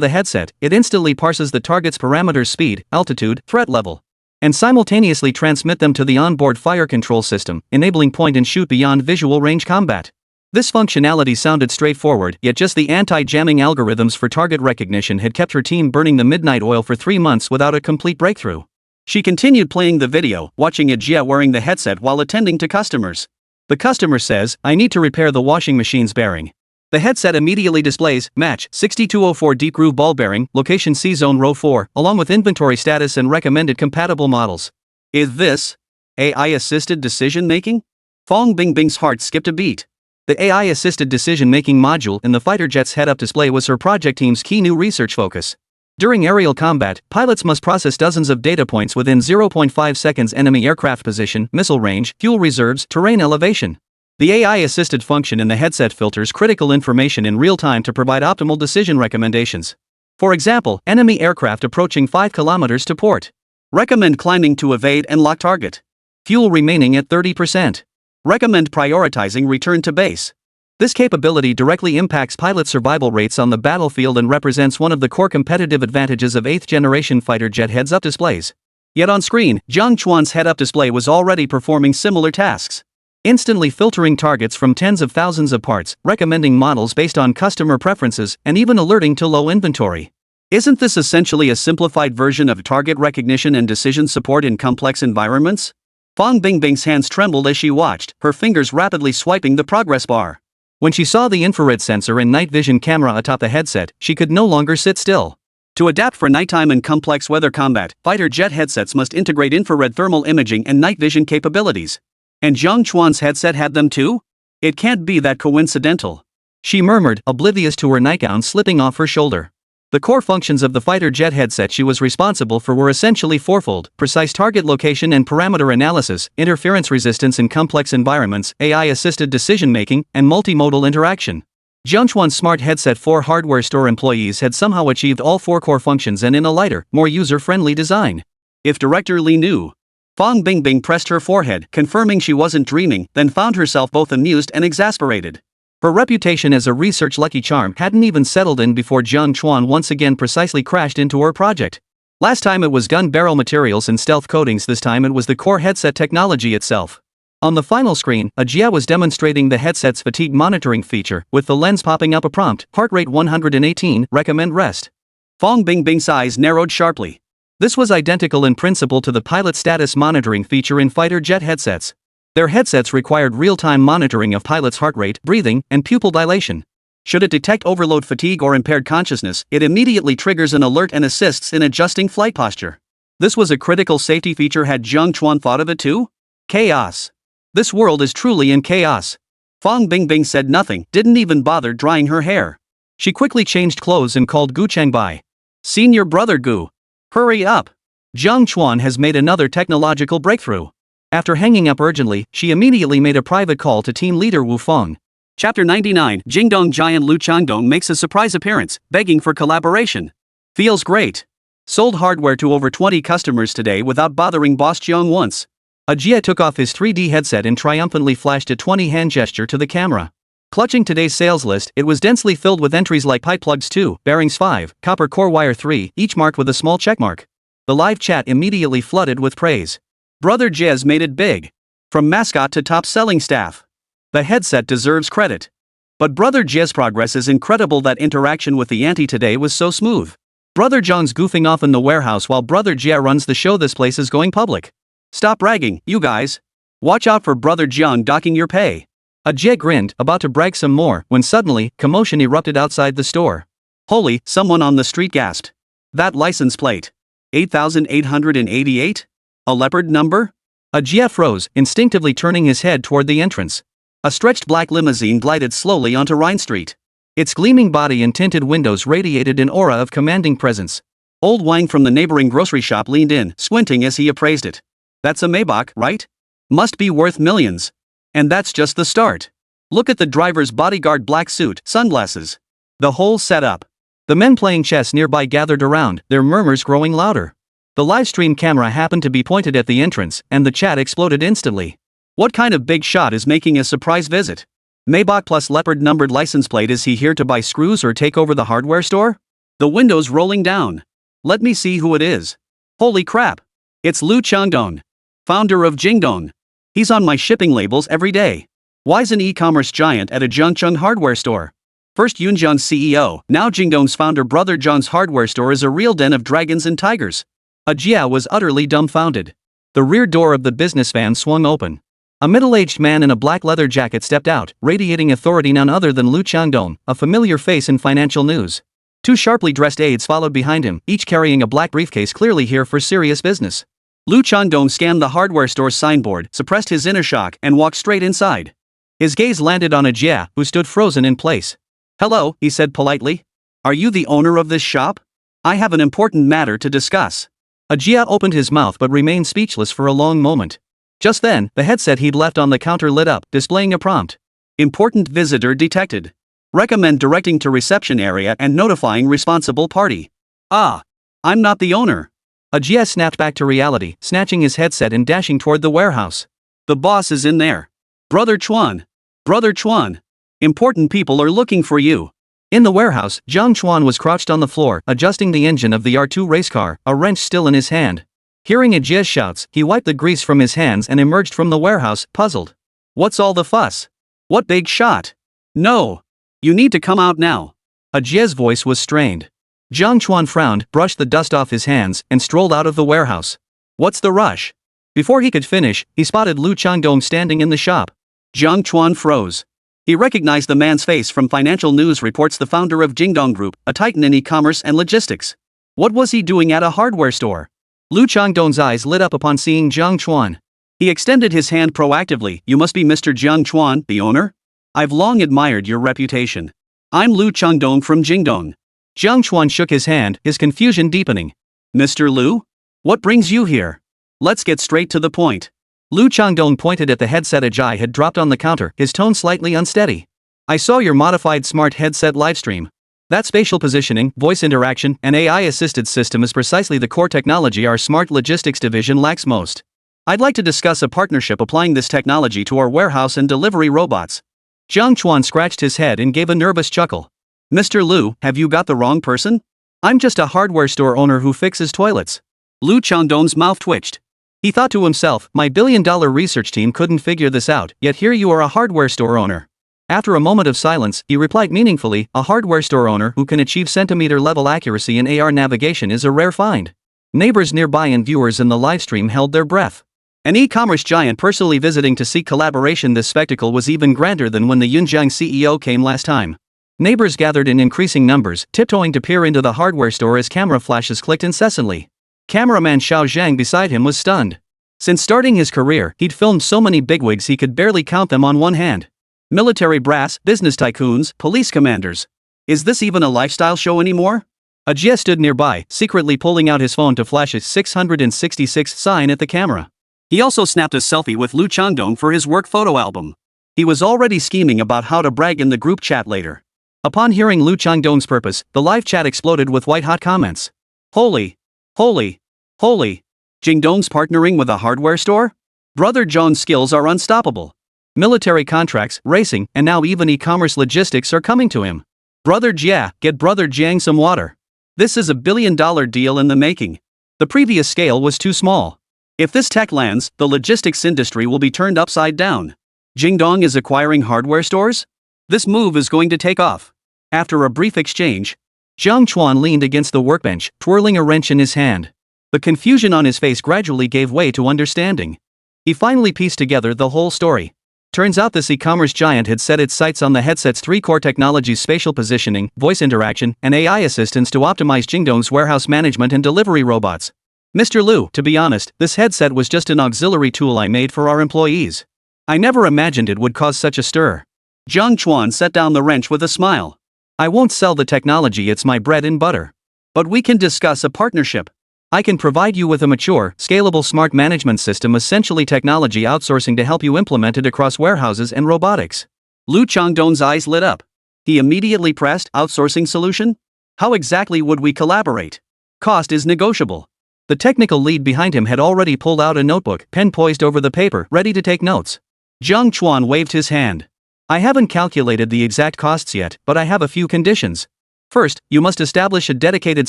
the headset, it instantly parses the target's parameters, speed, altitude, threat level, and simultaneously transmit them to the onboard fire control system, enabling point-and-shoot beyond visual range combat. This functionality sounded straightforward, yet just the anti-jamming algorithms for target recognition had kept her team burning the midnight oil for 3 months without a complete breakthrough. She continued playing the video, watching Jia wearing the headset while attending to customers. The customer says, "I need to repair the washing machine's bearing." The headset immediately displays, match, 6204 deep groove ball bearing, location C-zone row 4, along with inventory status and recommended compatible models. Is this AI-assisted decision-making? Fong Bingbing's heart skipped a beat. The AI-assisted decision-making module in the fighter jet's head-up display was her project team's key new research focus. During aerial combat, pilots must process dozens of data points within 0.5 seconds: enemy aircraft position, missile range, fuel reserves, terrain elevation. The AI-assisted function in the headset filters critical information in real time to provide optimal decision recommendations. For example, enemy aircraft approaching 5 kilometers to port. Recommend climbing to evade and lock target. Fuel remaining at 30%. Recommend prioritizing return to base. This capability directly impacts pilot survival rates on the battlefield and represents one of the core competitive advantages of 8th-generation fighter jet heads-up displays. Yet on screen, Jiang Chuan's head-up display was already performing similar tasks. Instantly filtering targets from tens of thousands of parts, recommending models based on customer preferences, and even alerting to low inventory. Isn't this essentially a simplified version of target recognition and decision support in complex environments? Fong Bingbing's hands trembled as she watched, her fingers rapidly swiping the progress bar. When she saw the infrared sensor and night vision camera atop the headset, she could no longer sit still. To adapt for nighttime and complex weather combat, fighter jet headsets must integrate infrared thermal imaging and night vision capabilities. And Jiang Chuan's headset had them too? It can't be that coincidental. She murmured, oblivious to her nightgown slipping off her shoulder. The core functions of the fighter jet headset she was responsible for were essentially fourfold: precise target location and parameter analysis, interference resistance in complex environments, AI-assisted decision-making, and multimodal interaction. Jiang Chuan's smart headset 4 hardware store employees had somehow achieved all 4 core functions and in a lighter, more user-friendly design. If Director Li knew. Fong Bingbing pressed her forehead, confirming she wasn't dreaming, then found herself both amused and exasperated. Her reputation as a research lucky charm hadn't even settled in before Jiang Chuan once again precisely crashed into her project. Last time it was gun barrel materials and stealth coatings, this time it was the core headset technology itself. On the final screen, Jia was demonstrating the headset's fatigue monitoring feature, with the lens popping up a prompt, heart rate 118, recommend rest. Fong Bingbing's eyes narrowed sharply. This was identical in principle to the pilot status monitoring feature in fighter jet headsets. Their headsets required real-time monitoring of pilots' heart rate, breathing, and pupil dilation. Should it detect overload fatigue or impaired consciousness, it immediately triggers an alert and assists in adjusting flight posture. This was a critical safety feature. Had Jiang Chuan thought of it too? Chaos. This world is truly in chaos. Fang Bingbing said nothing, didn't even bother drying her hair. She quickly changed clothes and called Gu Changbai. Senior brother Gu. Hurry up. Jiang Chuan has made another technological breakthrough. After hanging up urgently, she immediately made a private call to team leader Wu Feng. Chapter 99, Jingdong giant Lu Changdong makes a surprise appearance, begging for collaboration. Feels great. Sold hardware to over 20 customers today without bothering Boss Jiang once. Ajia took off his 3D headset and triumphantly flashed a 20 hand gesture to the camera. Clutching today's sales list, it was densely filled with entries like pipe plugs 2, bearings 5, copper core wire 3, each marked with a small checkmark. The live chat immediately flooded with praise. Brother Jez made it big. From mascot to top selling staff. The headset deserves credit. But Brother Jez's progress is incredible. That interaction with the auntie today was so smooth. Brother John's goofing off in the warehouse while Brother Jia runs the show. This place is going public. Stop bragging, you guys. Watch out for Brother Jiang docking your pay. Jia grinned, about to brag some more, when suddenly, commotion erupted outside the store. Holy, someone on the street gasped. That license plate. 8,888? A leopard number? Jia froze, instinctively turning his head toward the entrance. A stretched black limousine glided slowly onto Rhine Street. Its gleaming body and tinted windows radiated an aura of commanding presence. Old Wang from the neighboring grocery shop leaned in, squinting as he appraised it. That's a Maybach, right? Must be worth millions. And that's just the start. Look at the driver's bodyguard black suit, sunglasses. The whole setup. The men playing chess nearby gathered around, their murmurs growing louder. The livestream camera happened to be pointed at the entrance, and the chat exploded instantly. What kind of big shot is making a surprise visit? Maybach plus leopard numbered license plate. Is he here to buy screws or take over the hardware store? The window's rolling down. Let me see who it is. Holy crap. It's Lu Changdong, founder of Jingdong. He's on my shipping labels every day. Why's an e-commerce giant at a Zhengcheng hardware store? First Yunjian's CEO, now Jingdong's founder. Brother John's hardware store is a real den of dragons and tigers. Jia was utterly dumbfounded. The rear door of the business van swung open. A middle-aged man in a black leather jacket stepped out, radiating authority. None other than Lu Changdong, a familiar face in financial news. Two sharply dressed aides followed behind him, each carrying a black briefcase, clearly here for serious business. Lu Changdong scanned the hardware store's signboard, suppressed his inner shock, and walked straight inside. His gaze landed on Jia, who stood frozen in place. Hello, he said politely. Are you the owner of this shop? I have an important matter to discuss. Jia opened his mouth but remained speechless for a long moment. Just then, the headset he'd left on the counter lit up, displaying a prompt. Important visitor detected. Recommend directing to reception area and notifying responsible party. Ah, I'm not the owner. Jia snapped back to reality, snatching his headset and dashing toward the warehouse. The boss is in there. Brother Chuan. Brother Chuan. Important people are looking for you. In the warehouse, Jiang Chuan was crouched on the floor, adjusting the engine of the R2 race car, a wrench still in his hand. Hearing Jia's shouts, he wiped the grease from his hands and emerged from the warehouse, puzzled. What's all the fuss? What big shot? No. You need to come out now. Jia's voice was strained. Jiang Chuan frowned, brushed the dust off his hands, and strolled out of the warehouse. What's the rush? Before he could finish, he spotted Lu Changdong standing in the shop. Jiang Chuan froze. He recognized the man's face from financial news reports, the founder of Jingdong Group, a titan in e-commerce and logistics. What was he doing at a hardware store? Lu Changdong's eyes lit up upon seeing Jiang Chuan. He extended his hand proactively. You must be Mr. Jiang Chuan, the owner? I've long admired your reputation. I'm Lu Changdong from Jingdong. Jiang Chuan shook his hand, his confusion deepening. Mr. Lu? What brings you here? Let's get straight to the point. Lu Changdong pointed at the headset Ajai had dropped on the counter, his tone slightly unsteady. I saw your modified smart headset livestream. That spatial positioning, voice interaction, and AI-assisted system is precisely the core technology our smart logistics division lacks most. I'd like to discuss a partnership applying this technology to our warehouse and delivery robots. Jiang Chuan scratched his head and gave a nervous chuckle. Mr. Lu, have you got the wrong person? I'm just a hardware store owner who fixes toilets. Lu Changdong's mouth twitched. He thought to himself, my billion-dollar research team couldn't figure this out, yet here you are, a hardware store owner. After a moment of silence, he replied meaningfully, a hardware store owner who can achieve centimeter-level accuracy in AR navigation is a rare find. Neighbors nearby and viewers in the livestream held their breath. An e-commerce giant personally visiting to seek collaboration. This spectacle was even grander than when the Yunjiang CEO came last time. Neighbors gathered in increasing numbers, tiptoeing to peer into the hardware store as camera flashes clicked incessantly. Cameraman Xiao Zhang beside him was stunned. Since starting his career, he'd filmed so many bigwigs he could barely count them on one hand. Military brass, business tycoons, police commanders. Is this even a lifestyle show anymore? Jie stood nearby, secretly pulling out his phone to flash his 666 sign at the camera. He also snapped a selfie with Lu Changdong for his work photo album. He was already scheming about how to brag in the group chat later. Upon hearing Lu Changdong's purpose, the live chat exploded with white-hot comments. Holy! Holy! Holy! Jingdong's partnering with a hardware store? Brother John's skills are unstoppable. Military contracts, racing, and now even e-commerce logistics are coming to him. Brother Jia, get Brother Jiang some water. This is a billion-dollar deal in the making. The previous scale was too small. If this tech lands, the logistics industry will be turned upside down. Jingdong is acquiring hardware stores? This move is going to take off. After a brief exchange, Jiang Chuan leaned against the workbench, twirling a wrench in his hand. The confusion on his face gradually gave way to understanding. He finally pieced together the whole story. Turns out this e-commerce giant had set its sights on the headset's three core technologies: spatial positioning, voice interaction, and AI assistance to optimize Jingdong's warehouse management and delivery robots. Mr. Lu, to be honest, this headset was just an auxiliary tool I made for our employees. I never imagined it would cause such a stir. Jiang Chuan set down the wrench with a smile. I won't sell the technology, it's my bread and butter. But we can discuss a partnership. I can provide you with a mature, scalable smart management system, essentially technology outsourcing, to help you implement it across warehouses and robotics. Lu Changdong's eyes lit up. He immediately pressed, outsourcing solution? How exactly would we collaborate? Cost is negotiable. The technical lead behind him had already pulled out a notebook, pen poised over the paper, ready to take notes. Jiang Chuan waved his hand. I haven't calculated the exact costs yet, but I have a few conditions. First, you must establish a dedicated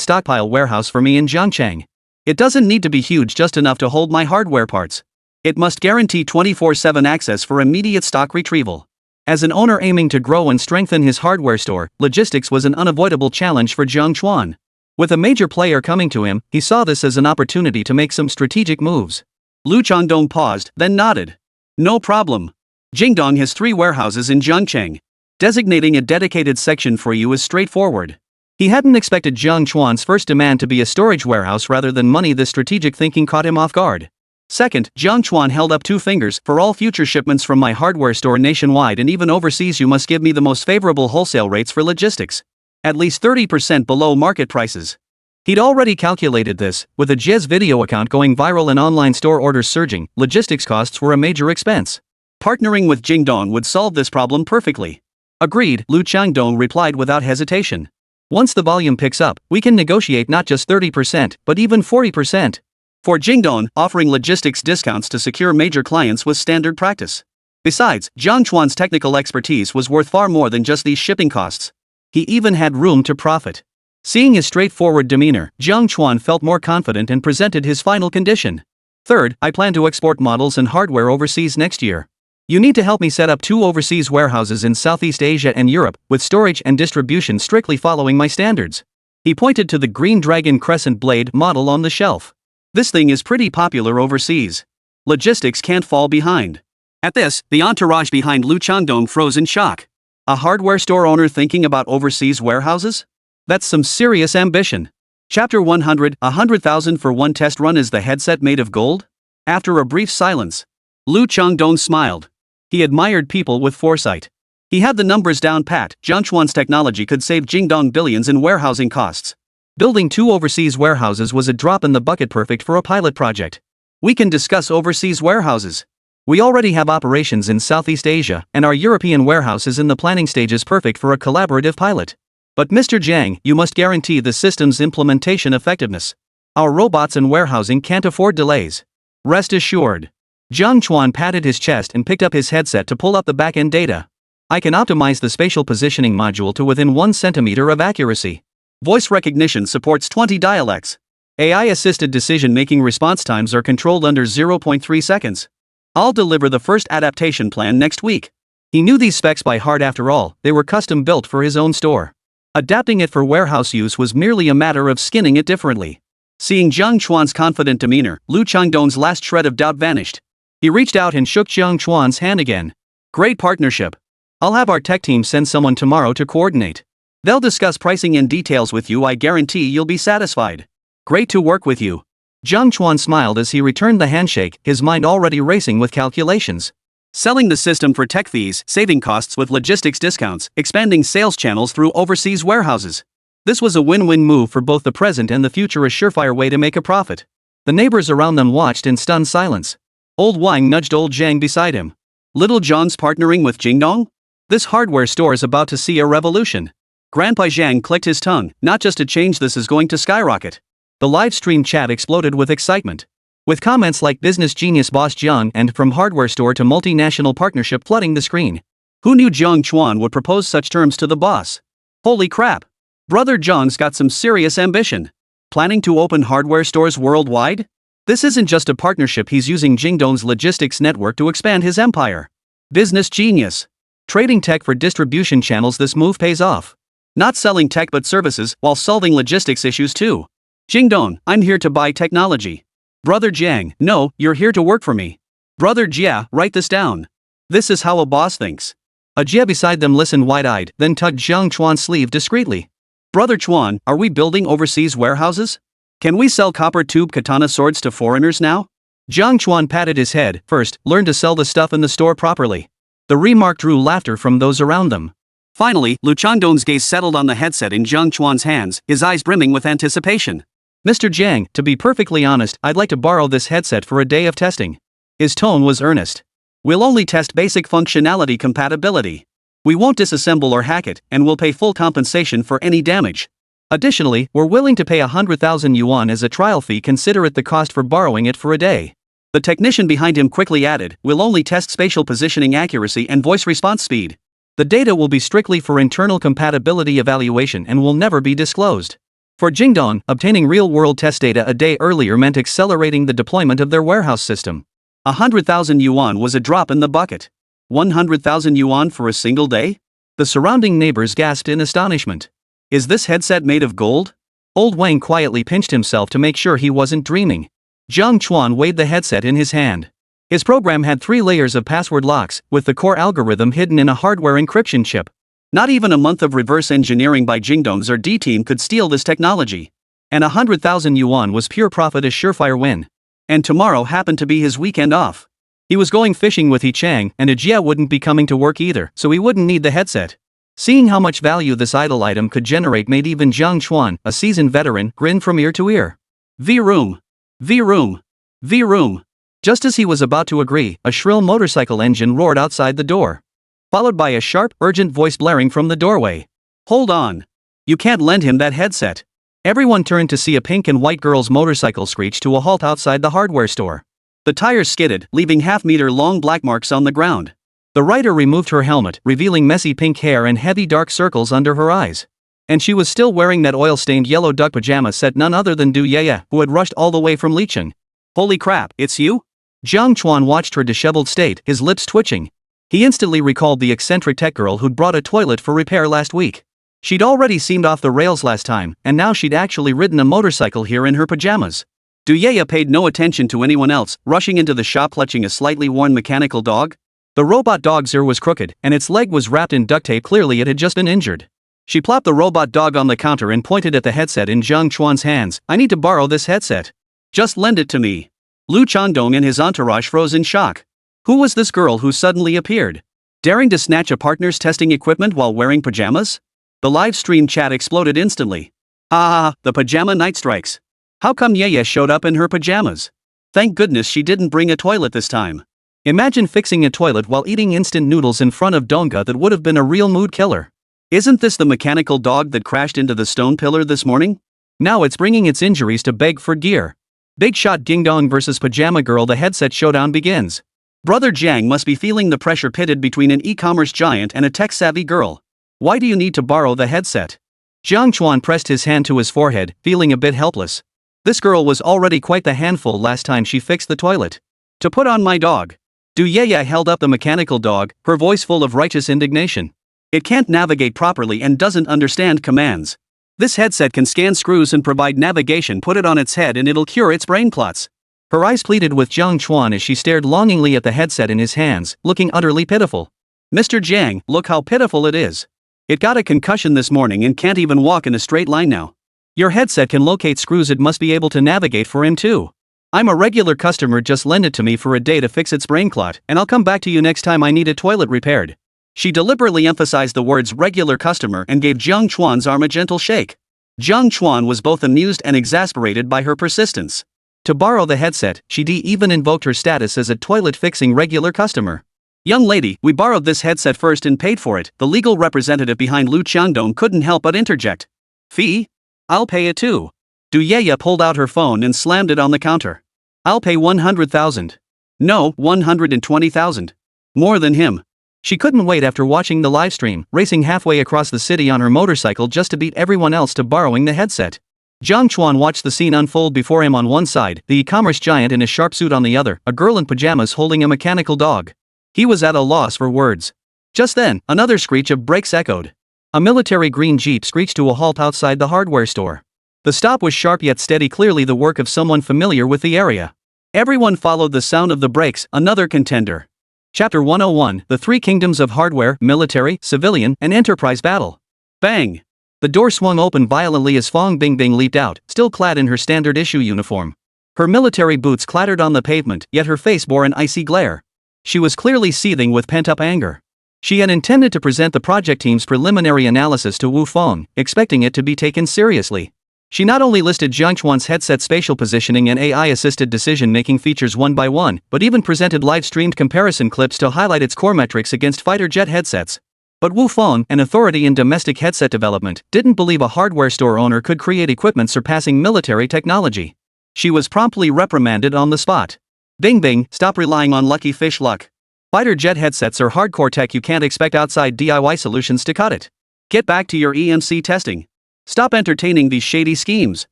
stockpile warehouse for me in Jiangcheng. It doesn't need to be huge, just enough to hold my hardware parts. It must guarantee 24/7 access for immediate stock retrieval. As an owner aiming to grow and strengthen his hardware store, logistics was an unavoidable challenge for Jiang Chuan. With a major player coming to him, he saw this as an opportunity to make some strategic moves. Lu Changdong paused, then nodded. No problem. Jingdong has 3 warehouses in Jiangcheng. Designating a dedicated section for you is straightforward. He hadn't expected Jiang Chuan's first demand to be a storage warehouse rather than money. This strategic thinking caught him off guard. Second, Jiang Chuan held up 2 fingers. For all future shipments from my hardware store nationwide and even overseas, you must give me the most favorable wholesale rates for logistics. At least 30% below market prices. He'd already calculated this. With a Jez video account going viral and online store orders surging, logistics costs were a major expense. Partnering with Jingdong would solve this problem perfectly. Agreed, Lu Changdong replied without hesitation. Once the volume picks up, we can negotiate not just 30%, but even 40%. For Jingdong, offering logistics discounts to secure major clients was standard practice. Besides, Jiang Chuan's technical expertise was worth far more than just these shipping costs. He even had room to profit. Seeing his straightforward demeanor, Jiang Chuan felt more confident and presented his final condition. Third, I plan to export models and hardware overseas next year. You need to help me set up 2 overseas warehouses in Southeast Asia and Europe, with storage and distribution strictly following my standards. He pointed to the green dragon crescent blade model on the shelf. This thing is pretty popular overseas. Logistics can't fall behind. At this, the entourage behind Lu Changdong froze in shock. A hardware store owner thinking about overseas warehouses? That's some serious ambition. Chapter 100, 100,000 for one test run. Is the headset made of gold? After a brief silence, Lu Changdong smiled. He admired people with foresight. He had the numbers down pat. Jiang Chuan's technology could save Jingdong billions in warehousing costs. Building 2 overseas warehouses was a drop in the bucket, perfect for a pilot project. We can discuss overseas warehouses. We already have operations in Southeast Asia, and our European warehouse is in the planning stages, perfect for a collaborative pilot. But Mr. Jiang, you must guarantee the system's implementation effectiveness. Our robots and warehousing can't afford delays. Rest assured. Jiang Chuan patted his chest and picked up his headset to pull up the back-end data. I can optimize the spatial positioning module to within 1 centimeter of accuracy. Voice recognition supports 20 dialects. AI-assisted decision-making response times are controlled under 0.3 seconds. I'll deliver the first adaptation plan next week. He knew these specs by heart. After all, they were custom-built for his own store. Adapting it for warehouse use was merely a matter of skinning it differently. Seeing Jiang Chuan's confident demeanor, Lu Changdong's last shred of doubt vanished. He reached out and shook Jiang Chuan's hand again. Great partnership. I'll have our tech team send someone tomorrow to coordinate. They'll discuss pricing and details with you. I guarantee you'll be satisfied. Great to work with you. Jiang Chuan smiled as he returned the handshake, his mind already racing with calculations. Selling the system for tech fees, saving costs with logistics discounts, expanding sales channels through overseas warehouses. This was a win-win move for both the present and the future, a surefire way to make a profit. The neighbors around them watched in stunned silence. Old Wang nudged old Jiang beside him. Little John's partnering with Jingdong? This hardware store is about to see a revolution. Grandpa Jiang clicked his tongue, not just a change, this is going to skyrocket. The live stream chat exploded with excitement. With comments like business genius boss Jiang and from hardware store to multinational partnership flooding the screen. Who knew Jiang Chuan would propose such terms to the boss? Holy crap! Brother Jiang's got some serious ambition. Planning to open hardware stores worldwide? This isn't just a partnership, he's using Jingdong's logistics network to expand his empire. Business genius. Trading tech for distribution channels, this move pays off. Not selling tech but services while solving logistics issues too. Jingdong, I'm here to buy technology. Brother Jiang, no, you're here to work for me. Brother Jia, write this down. This is how a boss thinks. A Jia beside them listened wide-eyed, then tugged Jiang Chuan's sleeve discreetly. Brother Chuan, are we building overseas warehouses? Can we sell copper tube katana swords to foreigners now? Jiang Chuan patted his head. First, learn to sell the stuff in the store properly. The remark drew laughter from those around them. Finally, Lu Changdong's gaze settled on the headset in Jiang Chuan's hands, his eyes brimming with anticipation. Mr. Jiang, to be perfectly honest, I'd like to borrow this headset for a day of testing. His tone was earnest. We'll only test basic functionality compatibility. We won't disassemble or hack it, and we'll pay full compensation for any damage. Additionally, we're willing to pay 100,000 yuan as a trial fee, consider it the cost for borrowing it for a day. The technician behind him quickly added, we'll only test spatial positioning accuracy and voice response speed. The data will be strictly for internal compatibility evaluation and will never be disclosed. For Jingdong, obtaining real-world test data a day earlier meant accelerating the deployment of their warehouse system. 100,000 yuan was a drop in the bucket. 100,000 yuan for a single day? The surrounding neighbors gasped in astonishment. Is this headset made of gold? Old Wang quietly pinched himself to make sure he wasn't dreaming. Jiang Chuan weighed the headset in his hand. His program had 3 layers of password locks, with the core algorithm hidden in a hardware encryption chip. Not even a month of reverse engineering by Jingdong's R&D team could steal this technology. And 100,000 yuan was pure profit, a surefire win. And tomorrow happened to be his weekend off. He was going fishing with He Chang, and Jia wouldn't be coming to work either, so he wouldn't need the headset. Seeing how much value this idle item could generate made even Jiang Chuan, a seasoned veteran, grin from ear to ear. V-room. V-room. V-room. Just as he was about to agree, a shrill motorcycle engine roared outside the door, followed by a sharp, urgent voice blaring from the doorway. Hold on. You can't lend him that headset. Everyone turned to see a pink and white girl's motorcycle screech to a halt outside the hardware store. The tires skidded, leaving half-meter-long black marks on the ground. The rider removed her helmet, revealing messy pink hair and heavy dark circles under her eyes. And she was still wearing that oil-stained yellow duck pajama set, none other than Du Yeye, who had rushed all the way from Licheng. Holy crap, it's you? Jiang Chuan watched her disheveled state, his lips twitching. He instantly recalled the eccentric tech girl who'd brought a toilet for repair last week. She'd already seemed off the rails last time, and now she'd actually ridden a motorcycle here in her pajamas. Du Yeye paid no attention to anyone else, rushing into the shop clutching a slightly worn mechanical dog. The robot dog's ear was crooked, and its leg was wrapped in duct tape, clearly it had just been injured. She plopped the robot dog on the counter and pointed at the headset in Jiang Chuan's hands. I need to borrow this headset. Just lend it to me. Lu Changdong and his entourage froze in shock. Who was this girl who suddenly appeared, daring to snatch a partner's testing equipment while wearing pajamas? The live stream chat exploded instantly. Ah, the pajama night strikes. How come Yeye showed up in her pajamas? Thank goodness she didn't bring a toilet this time. Imagine fixing a toilet while eating instant noodles in front of Donga. That would have been a real mood killer. Isn't this the mechanical dog that crashed into the stone pillar this morning? Now it's bringing its injuries to beg for gear. Big shot Jingdong versus pajama girl. The headset showdown begins. Brother Jiang must be feeling the pressure pitted between an e-commerce giant and a tech-savvy girl. Why do you need to borrow the headset? Jiang Chuan pressed his hand to his forehead, feeling a bit helpless. This girl was already quite the handful last time she fixed the toilet. To put on my dog. Du Yeye held up the mechanical dog, her voice full of righteous indignation. It can't navigate properly and doesn't understand commands. This headset can scan screws and provide navigation. Put it on its head and it'll cure its brain clots. Her eyes pleaded with Jiang Chuan as she stared longingly at the headset in his hands, looking utterly pitiful. Mr. Jiang, look how pitiful it is. It got a concussion this morning and can't even walk in a straight line now. Your headset can locate screws, it must be able to navigate for him too. I'm a regular customer, just lend it to me for a day to fix its brain clot, and I'll come back to you next time I need a toilet repaired. She deliberately emphasized the words regular customer and gave Jiang Chuan's arm a gentle shake. Jiang Chuan was both amused and exasperated by her persistence. To borrow the headset, she even invoked her status as a toilet-fixing regular customer. Young lady, we borrowed this headset first and paid for it, the legal representative behind Lu Qiangdong couldn't help but interject. Fee? I'll pay it too. Du Yaya pulled out her phone and slammed it on the counter. I'll pay 100,000. No, 120,000. More than him. She couldn't wait after watching the livestream, racing halfway across the city on her motorcycle just to beat everyone else to borrowing the headset. Jiang Chuan watched the scene unfold before him on one side, the e-commerce giant in a sharp suit on the other, a girl in pajamas holding a mechanical dog. He was at a loss for words. Just then, another screech of brakes echoed. A military green jeep screeched to a halt outside the hardware store. The stop was sharp yet steady, clearly the work of someone familiar with the area. Everyone followed the sound of the brakes, another contender. Chapter 101, The Three Kingdoms of Hardware, Military, Civilian, and Enterprise Battle. Bang! The door swung open violently as Fong Bingbing leaped out, still clad in her standard issue uniform. Her military boots clattered on the pavement, yet her face bore an icy glare. She was clearly seething with pent-up anger. She had intended to present the project team's preliminary analysis to Wu Fong, expecting it to be taken seriously. She not only listed Jiang Chuan's headset spatial positioning and AI-assisted decision-making features one by one, but even presented live-streamed comparison clips to highlight its core metrics against fighter jet headsets. But Wu Fong, an authority in domestic headset development, didn't believe a hardware store owner could create equipment surpassing military technology. She was promptly reprimanded on the spot. Bingbing, stop relying on lucky fish luck. Fighter jet headsets are hardcore tech, you can't expect outside DIY solutions to cut it. Get back to your EMC testing. Stop entertaining these shady schemes.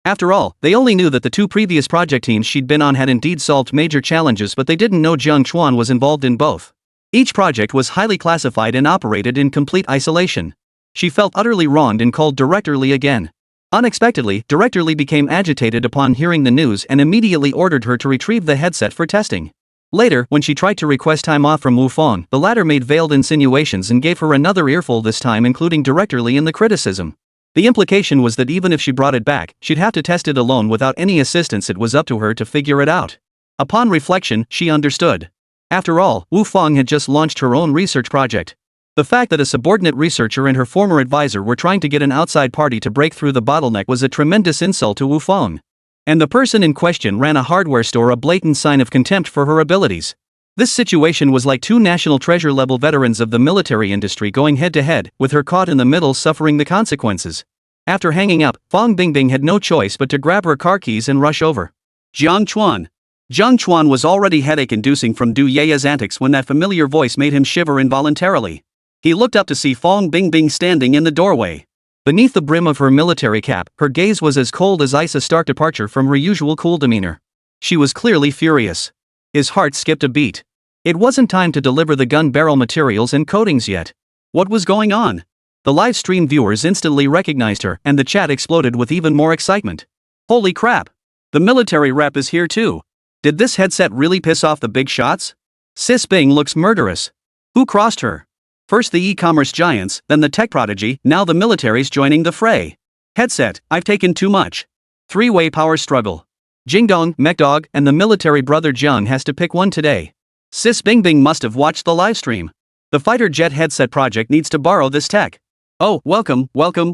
After all, they only knew that the two previous project teams she'd been on had indeed solved major challenges, but they didn't know Jiang Chuan was involved in both. Each project was highly classified and operated in complete isolation. She felt utterly wronged and called Director Li again. Unexpectedly, Director Li became agitated upon hearing the news and immediately ordered her to retrieve the headset for testing. Later, when she tried to request time off from Wu Fong, the latter made veiled insinuations and gave her another earful, this time including Director Li in the criticism. The implication was that even if she brought it back, she'd have to test it alone without any assistance. It was up to her to figure it out. Upon reflection, she understood. After all, Wu Fong had just launched her own research project. The fact that a subordinate researcher and her former advisor were trying to get an outside party to break through the bottleneck was a tremendous insult to Wu Fong. And the person in question ran a hardware store, a blatant sign of contempt for her abilities. This situation was like two national treasure-level veterans of the military industry going head-to-head, with her caught in the middle suffering the consequences. After hanging up, Fong Bingbing had no choice but to grab her car keys and rush over. Jiang Chuan. Jiang Chuan was already headache-inducing from Du Yaya's antics when that familiar voice made him shiver involuntarily. He looked up to see Fong Bingbing standing in the doorway. Beneath the brim of her military cap, her gaze was as cold as ice, a stark departure from her usual cool demeanor. She was clearly furious. His heart skipped a beat. It wasn't time to deliver the gun barrel materials and coatings yet. What was going on? The live stream viewers instantly recognized her, and the chat exploded with even more excitement. Holy crap! The military rep is here too. Did this headset really piss off the big shots? Sis Bing looks murderous. Who crossed her? First the e-commerce giants, then the tech prodigy, now the military's joining the fray. Headset, I've taken too much. Three-way power struggle. Jingdong, MechDog, and the military brother Jiang has to pick one today. Sis Bingbing must have watched the livestream. The fighter jet headset project needs to borrow this tech. Oh, welcome,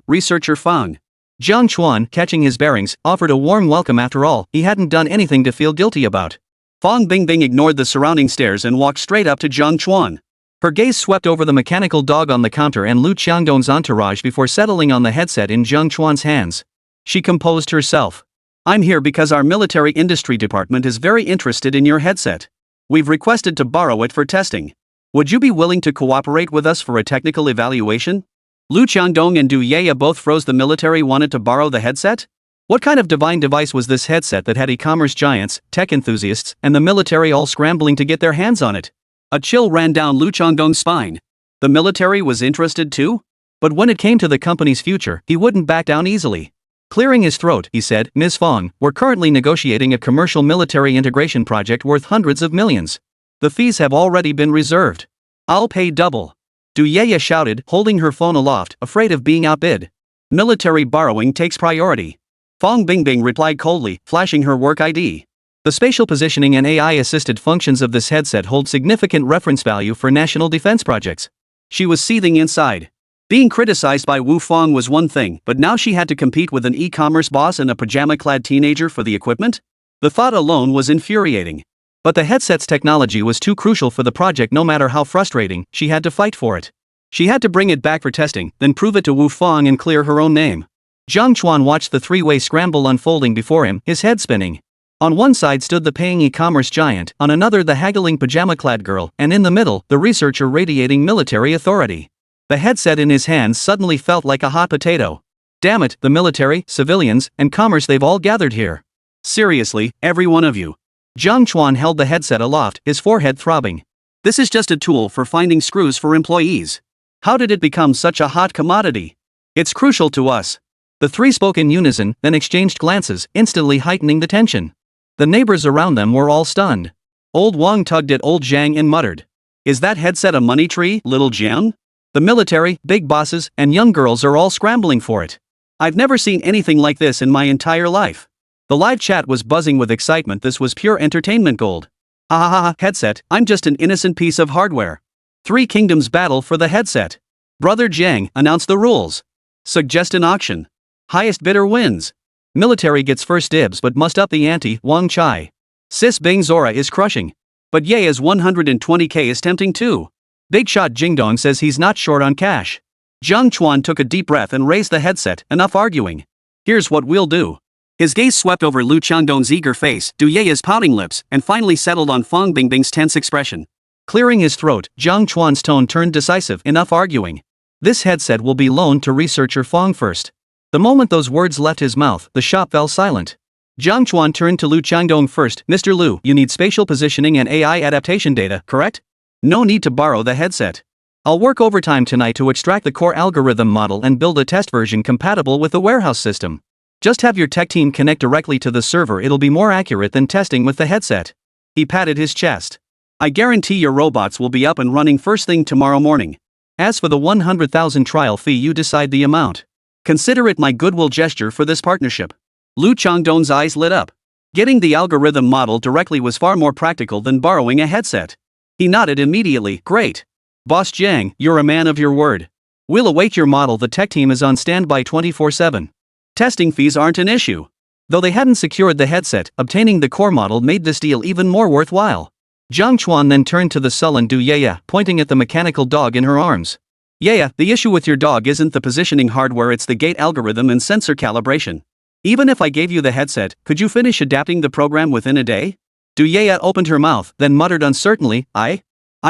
researcher Fong. Jiang Chuan, catching his bearings, offered a warm welcome. After all, he hadn't done anything to feel guilty about. Fong Bingbing ignored the surrounding stares and walked straight up to Jiang Chuan. Her gaze swept over the mechanical dog on the counter and Lu Qiangdong's entourage before settling on the headset in Jiang Chuan's hands. She composed herself. I'm here because our military industry department is very interested in your headset. We've requested to borrow it for testing. Would you be willing to cooperate with us for a technical evaluation? Lu Qiangdong and Du Yaya both froze. The military wanted to borrow the headset? What kind of divine device was this headset that had e-commerce giants, tech enthusiasts, and the military all scrambling to get their hands on it? A chill ran down Lu Qiangdong's spine. The military was interested too? But when it came to the company's future, he wouldn't back down easily. Clearing his throat, he said, Ms. Fong, we're currently negotiating a commercial military integration project worth hundreds of millions. The fees have already been reserved. I'll pay double. Du Yaya shouted, holding her phone aloft, afraid of being outbid. Military borrowing takes priority. Fong Bingbing replied coldly, flashing her work ID. The spatial positioning and AI-assisted functions of this headset hold significant reference value for national defense projects. She was seething inside. Being criticized by Wu Fong was one thing, but now she had to compete with an e-commerce boss and a pajama-clad teenager for the equipment? The thought alone was infuriating. But the headset's technology was too crucial for the project. No matter how frustrating, she had to fight for it. She had to bring it back for testing, then prove it to Wu Fong and clear her own name. Jiang Chuan watched the three-way scramble unfolding before him, his head spinning. On one side stood the paying e-commerce giant, on another the haggling pajama-clad girl, and in the middle, the researcher radiating military authority. The headset in his hands suddenly felt like a hot potato. Damn it, the military, civilians, and commerce, they've all gathered here. Seriously, every one of you. Jiang Chuan held the headset aloft, his forehead throbbing. This is just a tool for finding screws for employees. How did it become such a hot commodity? It's crucial to us. The three spoke in unison, then exchanged glances, instantly heightening the tension. The neighbors around them were all stunned. Old Wang tugged at old Jiang and muttered. Is that headset a money tree, little Jiang? The military, big bosses, and young girls are all scrambling for it. I've never seen anything like this in my entire life. The live chat was buzzing with excitement. This was pure entertainment gold. Ha, headset, I'm just an innocent piece of hardware. Three kingdoms battle for the headset. Brother Jiang, announce the rules. Suggest an auction. Highest bidder wins. Military gets first dibs but must up the ante, Wang Chai. Sis Bing Zora is crushing. But Ye's 120k is tempting too. Big shot Jingdong says he's not short on cash. Jiang Chuan took a deep breath and raised the headset, enough arguing. Here's what we'll do. His gaze swept over Lu Changdong's eager face, Du Ye's pouting lips, and finally settled on Fong Bingbing's tense expression. Clearing his throat, Jiang Chuan's tone turned decisive, enough arguing. This headset will be loaned to researcher Fong first. The moment those words left his mouth, the shop fell silent. Jiang Chuan turned to Lu Changdong first. Mr. Lu, you need spatial positioning and AI adaptation data, correct? No need to borrow the headset. I'll work overtime tonight to extract the core algorithm model and build a test version compatible with the warehouse system. Just have your tech team connect directly to the server. It'll be more accurate than testing with the headset. He patted his chest. I guarantee your robots will be up and running first thing tomorrow morning. As for the 100,000 trial fee, you decide the amount. Consider it my goodwill gesture for this partnership. Lu Changdong's eyes lit up. Getting the algorithm model directly was far more practical than borrowing a headset. He nodded immediately. Great. Boss Jiang, you're a man of your word. We'll await your model. The tech team is on standby 24/7. Testing fees aren't an issue. Though they hadn't secured the headset, obtaining the core model made this deal even more worthwhile. Jiang Chuan then turned to the sullen Du Ye, pointing at the mechanical dog in her arms. Yeah, the issue with your dog isn't the positioning hardware, it's the gate algorithm and sensor calibration. Even if I gave you the headset, could you finish adapting the program within a day? Du Ye opened her mouth, then muttered uncertainly, I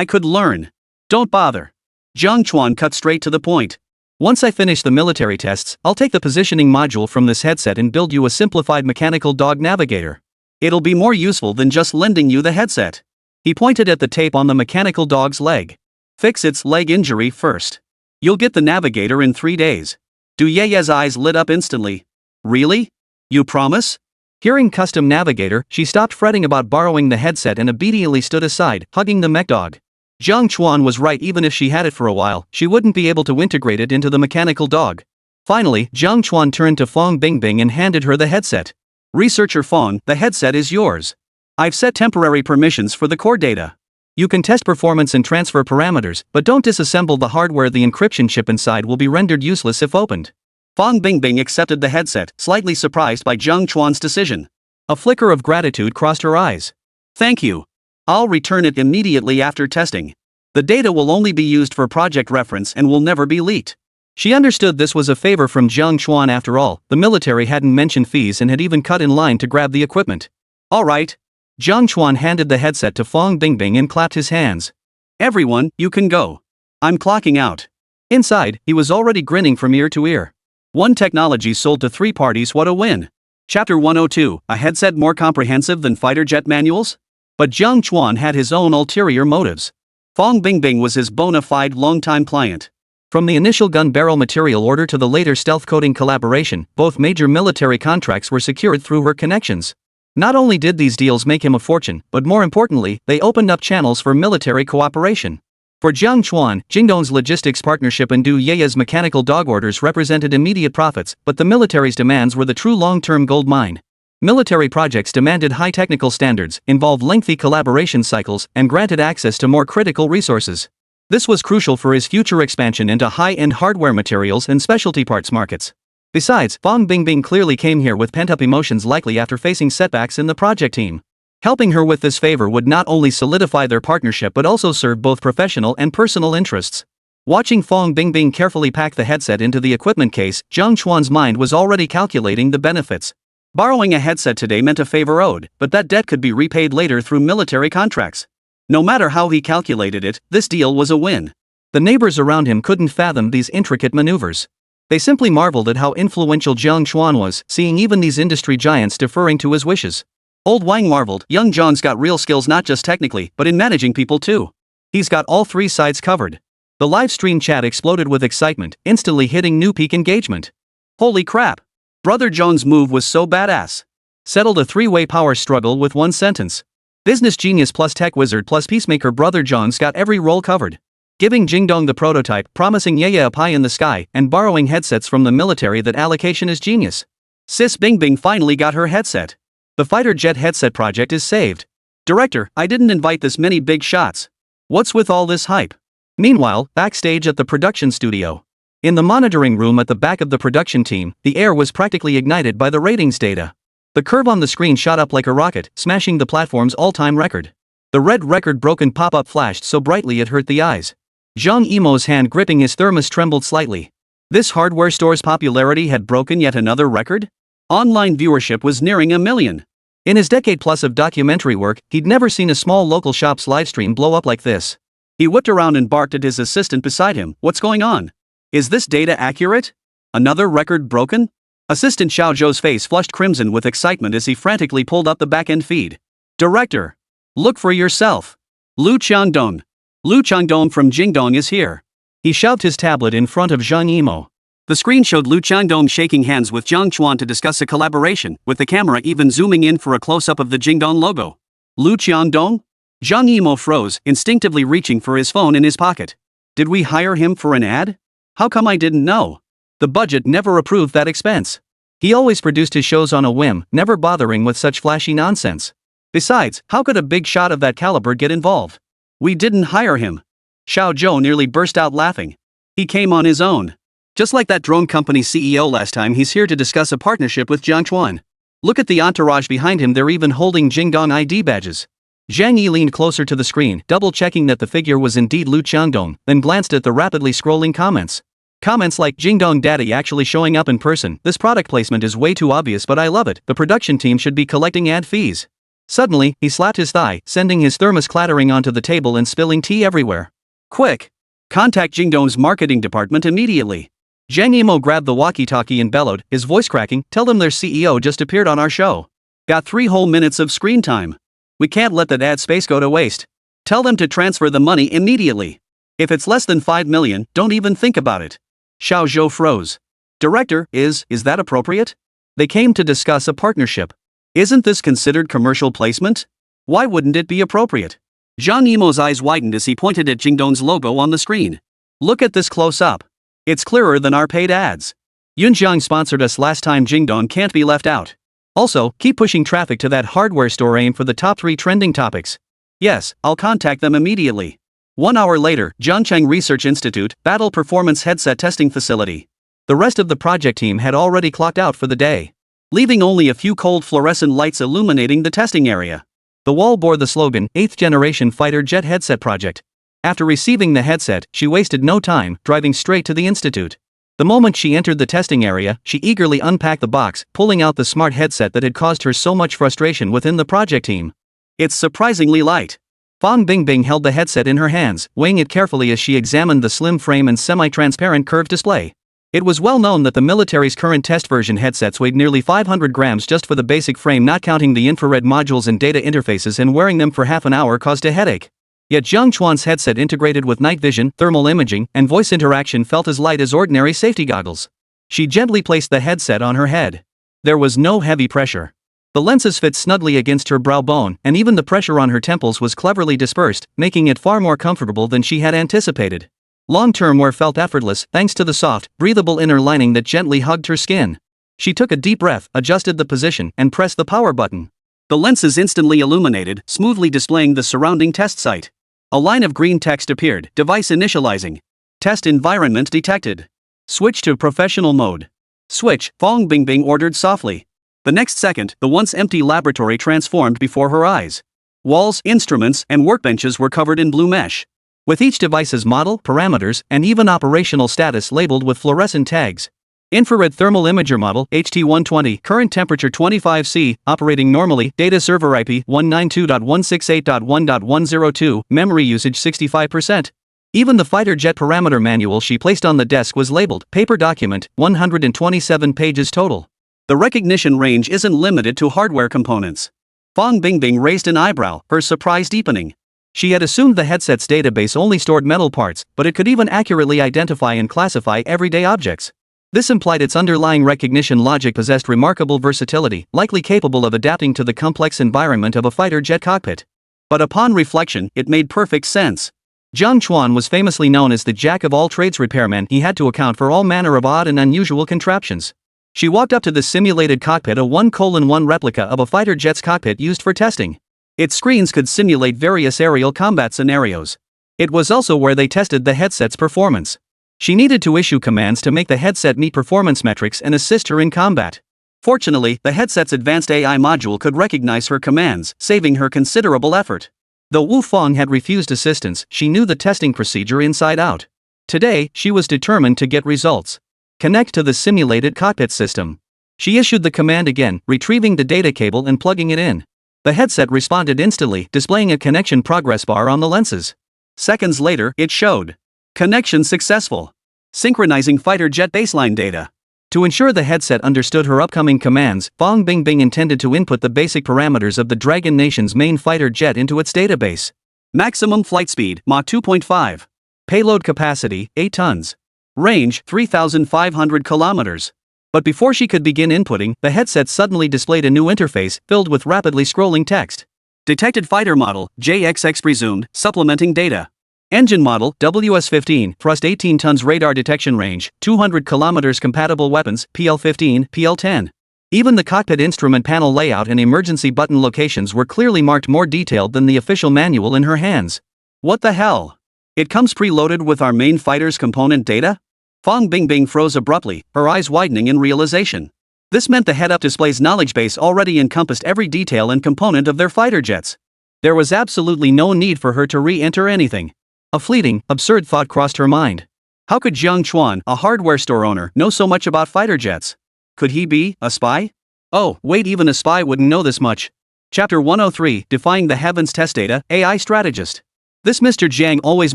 could learn. Don't bother. Jiang Chuan cut straight to the point. Once I finish the military tests, I'll take the positioning module from this headset and build you a simplified mechanical dog navigator. It'll be more useful than just lending you the headset. He pointed at the tape on the mechanical dog's leg. Fix its leg injury first. You'll get the navigator in 3 days. Du Ye's eyes lit up instantly. Really? You promise? Hearing custom navigator, she stopped fretting about borrowing the headset and obediently stood aside, hugging the mech dog. Jiang Chuan was right. Even if she had it for a while, she wouldn't be able to integrate it into the mechanical dog. Finally, Jiang Chuan turned to Fong Bingbing and handed her the headset. Researcher Fong, the headset is yours. I've set temporary permissions for the core data. You can test performance and transfer parameters, but don't disassemble the hardware. The encryption chip inside will be rendered useless if opened. Fong Bingbing accepted the headset, slightly surprised by Jiang Chuan's decision. A flicker of gratitude crossed her eyes. Thank you. I'll return it immediately after testing. The data will only be used for project reference and will never be leaked. She understood this was a favor from Jiang Chuan. After all, the military hadn't mentioned fees and had even cut in line to grab the equipment. All right. Jiang Chuan handed the headset to Fong Bingbing and clapped his hands. Everyone, you can go. I'm clocking out. Inside, he was already grinning from ear to ear. One technology sold to 3 parties. What a win. Chapter 102, a headset more comprehensive than fighter jet manuals? But Jiang Chuan had his own ulterior motives. Fong Bingbing was his bona fide longtime client. From the initial gun barrel material order to the later stealth coating collaboration, both major military contracts were secured through her connections. Not only did these deals make him a fortune, but more importantly, they opened up channels for military cooperation. For Jiang Chuan, Jingdong's logistics partnership and Du Ye's mechanical dog orders represented immediate profits, but the military's demands were the true long-term gold mine. Military projects demanded high technical standards, involved lengthy collaboration cycles, and granted access to more critical resources. This was crucial for his future expansion into high-end hardware materials and specialty parts markets. Besides, Fang Bingbing clearly came here with pent-up emotions, likely after facing setbacks in the project team. Helping her with this favor would not only solidify their partnership but also serve both professional and personal interests. Watching Fang Bingbing carefully pack the headset into the equipment case, Jiang Chuan's mind was already calculating the benefits. Borrowing a headset today meant a favor owed, but that debt could be repaid later through military contracts. No matter how he calculated it, this deal was a win. The neighbors around him couldn't fathom these intricate maneuvers. They simply marveled at how influential Jiang Chuan was, seeing even these industry giants deferring to his wishes. Old Wang marveled, young John's got real skills not just technically, but in managing people too. He's got all three sides covered. The live stream chat exploded with excitement, instantly hitting new peak engagement. Holy crap! Brother John's move was so badass. Settled a three-way power struggle with one sentence. Business genius plus tech wizard plus peacemaker Brother John's got every role covered. Giving Jingdong the prototype, promising Yeye a pie in the sky, and borrowing headsets from the military. That allocation is genius. Sis Bingbing finally got her headset. The fighter jet headset project is saved. Director, I didn't invite this many big shots. What's with all this hype? Meanwhile, backstage at the production studio. In the monitoring room at the back of the production team, the air was practically ignited by the ratings data. The curve on the screen shot up like a rocket, smashing the platform's all-time record. The red record broken pop-up flashed so brightly it hurt the eyes. Zhang Yimou's hand gripping his thermos trembled slightly. This hardware store's popularity had broken yet another record? Online viewership was nearing 1 million. In his decade-plus of documentary work, he'd never seen a small local shop's livestream blow up like this. He whipped around and barked at his assistant beside him, "What's going on? Is this data accurate? Another record broken?" Assistant Xiao Zhou's face flushed crimson with excitement as he frantically pulled up the back-end feed. "Director! Look for yourself! Lu Changdong! Lu Changdong from Jingdong is here!" He shoved his tablet in front of Zhang Yimou. The screen showed Lu Changdong shaking hands with Jiang Chuan to discuss a collaboration, with the camera even zooming in for a close-up of the Jingdong logo. Lu Changdong? Zhang Yimou froze, instinctively reaching for his phone in his pocket. Did we hire him for an ad? How come I didn't know? The budget never approved that expense. He always produced his shows on a whim, never bothering with such flashy nonsense. Besides, how could a big shot of that caliber get involved? We didn't hire him. Xiao Zhou nearly burst out laughing. He came on his own. Just like that drone company CEO last time, he's here to discuss a partnership with Jiang Chuan. Look at the entourage behind him, they're even holding Jingdong ID badges. Zhang Yi leaned closer to the screen, double-checking that the figure was indeed Lu Changdong, then glanced at the rapidly scrolling comments. Comments like, "Jingdong Daddy actually showing up in person, this product placement is way too obvious but I love it, the production team should be collecting ad fees." Suddenly, he slapped his thigh, sending his thermos clattering onto the table and spilling tea everywhere. "Quick! Contact Jingdong's marketing department immediately." Zhang Yimou grabbed the walkie-talkie and bellowed, his voice cracking, "Tell them their CEO just appeared on our show. Got 3 whole minutes of screen time. We can't let that ad space go to waste. Tell them to transfer the money immediately. If it's less than 5 million, don't even think about it." Xiao Zhou froze. "Director, is that appropriate? They came to discuss a partnership. Isn't this considered commercial placement? Why wouldn't it be appropriate?" Zhang Yimou's eyes widened as he pointed at Jingdong's logo on the screen. "Look at this close-up. It's clearer than our paid ads. Yunjiang sponsored us last time, Jingdong can't be left out. Also, keep pushing traffic to that hardware store, aim for the top 3 trending topics." "Yes, I'll contact them immediately." 1 hour later, Zhangcheng Research Institute, Battle Performance Headset Testing Facility. The rest of the project team had already clocked out for the day, leaving only a few cold fluorescent lights illuminating the testing area. The wall bore the slogan, 8th Generation Fighter Jet Headset Project. After receiving the headset, she wasted no time, driving straight to the institute. The moment she entered the testing area, she eagerly unpacked the box, pulling out the smart headset that had caused her so much frustration within the project team. It's surprisingly light. Fang Bingbing held the headset in her hands, weighing it carefully as she examined the slim frame and semi-transparent curved display. It was well known that the military's current test version headsets weighed nearly 500 grams just for the basic frame, not counting the infrared modules and data interfaces, and wearing them for half an hour caused a headache. Yet Jiang Chuan's headset, integrated with night vision, thermal imaging, and voice interaction, felt as light as ordinary safety goggles. She gently placed the headset on her head. There was no heavy pressure. The lenses fit snugly against her brow bone, and even the pressure on her temples was cleverly dispersed, making it far more comfortable than she had anticipated. Long-term wear felt effortless thanks to the soft, breathable inner lining that gently hugged her skin. She took a deep breath, adjusted the position, and pressed the power button. The lenses instantly illuminated, smoothly displaying the surrounding test site. A line of green text appeared, device initializing. Test environment detected. Switch to professional mode. Switch, Fong Bingbing ordered softly. The next second, the once empty laboratory transformed before her eyes. Walls, instruments, and workbenches were covered in blue mesh, with each device's model, parameters, and even operational status labeled with fluorescent tags. Infrared Thermal Imager Model, HT120, current temperature 25°C, operating normally, data server IP 192.168.1.102, memory usage 65%. Even the fighter jet parameter manual she placed on the desk was labeled, paper document, 127 pages total. The recognition range isn't limited to hardware components. Fong Bingbing raised an eyebrow, her surprise deepening. She had assumed the headset's database only stored metal parts, but it could even accurately identify and classify everyday objects. This implied its underlying recognition logic possessed remarkable versatility, likely capable of adapting to the complex environment of a fighter jet cockpit. But upon reflection, it made perfect sense. Jiang Chuan was famously known as the jack-of-all-trades repairman. He had to account for all manner of odd and unusual contraptions. She walked up to the simulated cockpit, a 1:1 replica of a fighter jet's cockpit used for testing. Its screens could simulate various aerial combat scenarios. It was also where they tested the headset's performance. She needed to issue commands to make the headset meet performance metrics and assist her in combat. Fortunately, the headset's advanced AI module could recognize her commands, saving her considerable effort. Though Wu Fong had refused assistance, she knew the testing procedure inside out. Today, she was determined to get results. Connect to the simulated cockpit system. She issued the command again, retrieving the data cable and plugging it in. The headset responded instantly, displaying a connection progress bar on the lenses. Seconds later, it showed connection successful. Synchronizing fighter jet baseline data. To ensure the headset understood her upcoming commands, Fong Bingbing intended to input the basic parameters of the Dragon Nation's main fighter jet into its database. Maximum flight speed, Mach 2.5. Payload capacity, 8 tons. Range, 3,500 kilometers. But before she could begin inputting, the headset suddenly displayed a new interface, filled with rapidly scrolling text. Detected fighter model, JXX presumed, supplementing data. Engine model, WS-15, thrust 18 tons, radar detection range, 200 kilometers, compatible weapons, PL-15, PL-10. Even the cockpit instrument panel layout and emergency button locations were clearly marked, more detailed than the official manual in her hands. What the hell? It comes preloaded with our main fighter's component data? Fong Bingbing froze abruptly, her eyes widening in realization. This meant the head-up display's knowledge base already encompassed every detail and component of their fighter jets. There was absolutely no need for her to re-enter anything. A fleeting, absurd thought crossed her mind. How could Jiang Chuan, a hardware store owner, know so much about fighter jets? Could he be a spy? Oh, wait, even a spy wouldn't know this much. Chapter 103, Defying the Heavens Test Data, AI Strategist. This Mr. Jiang always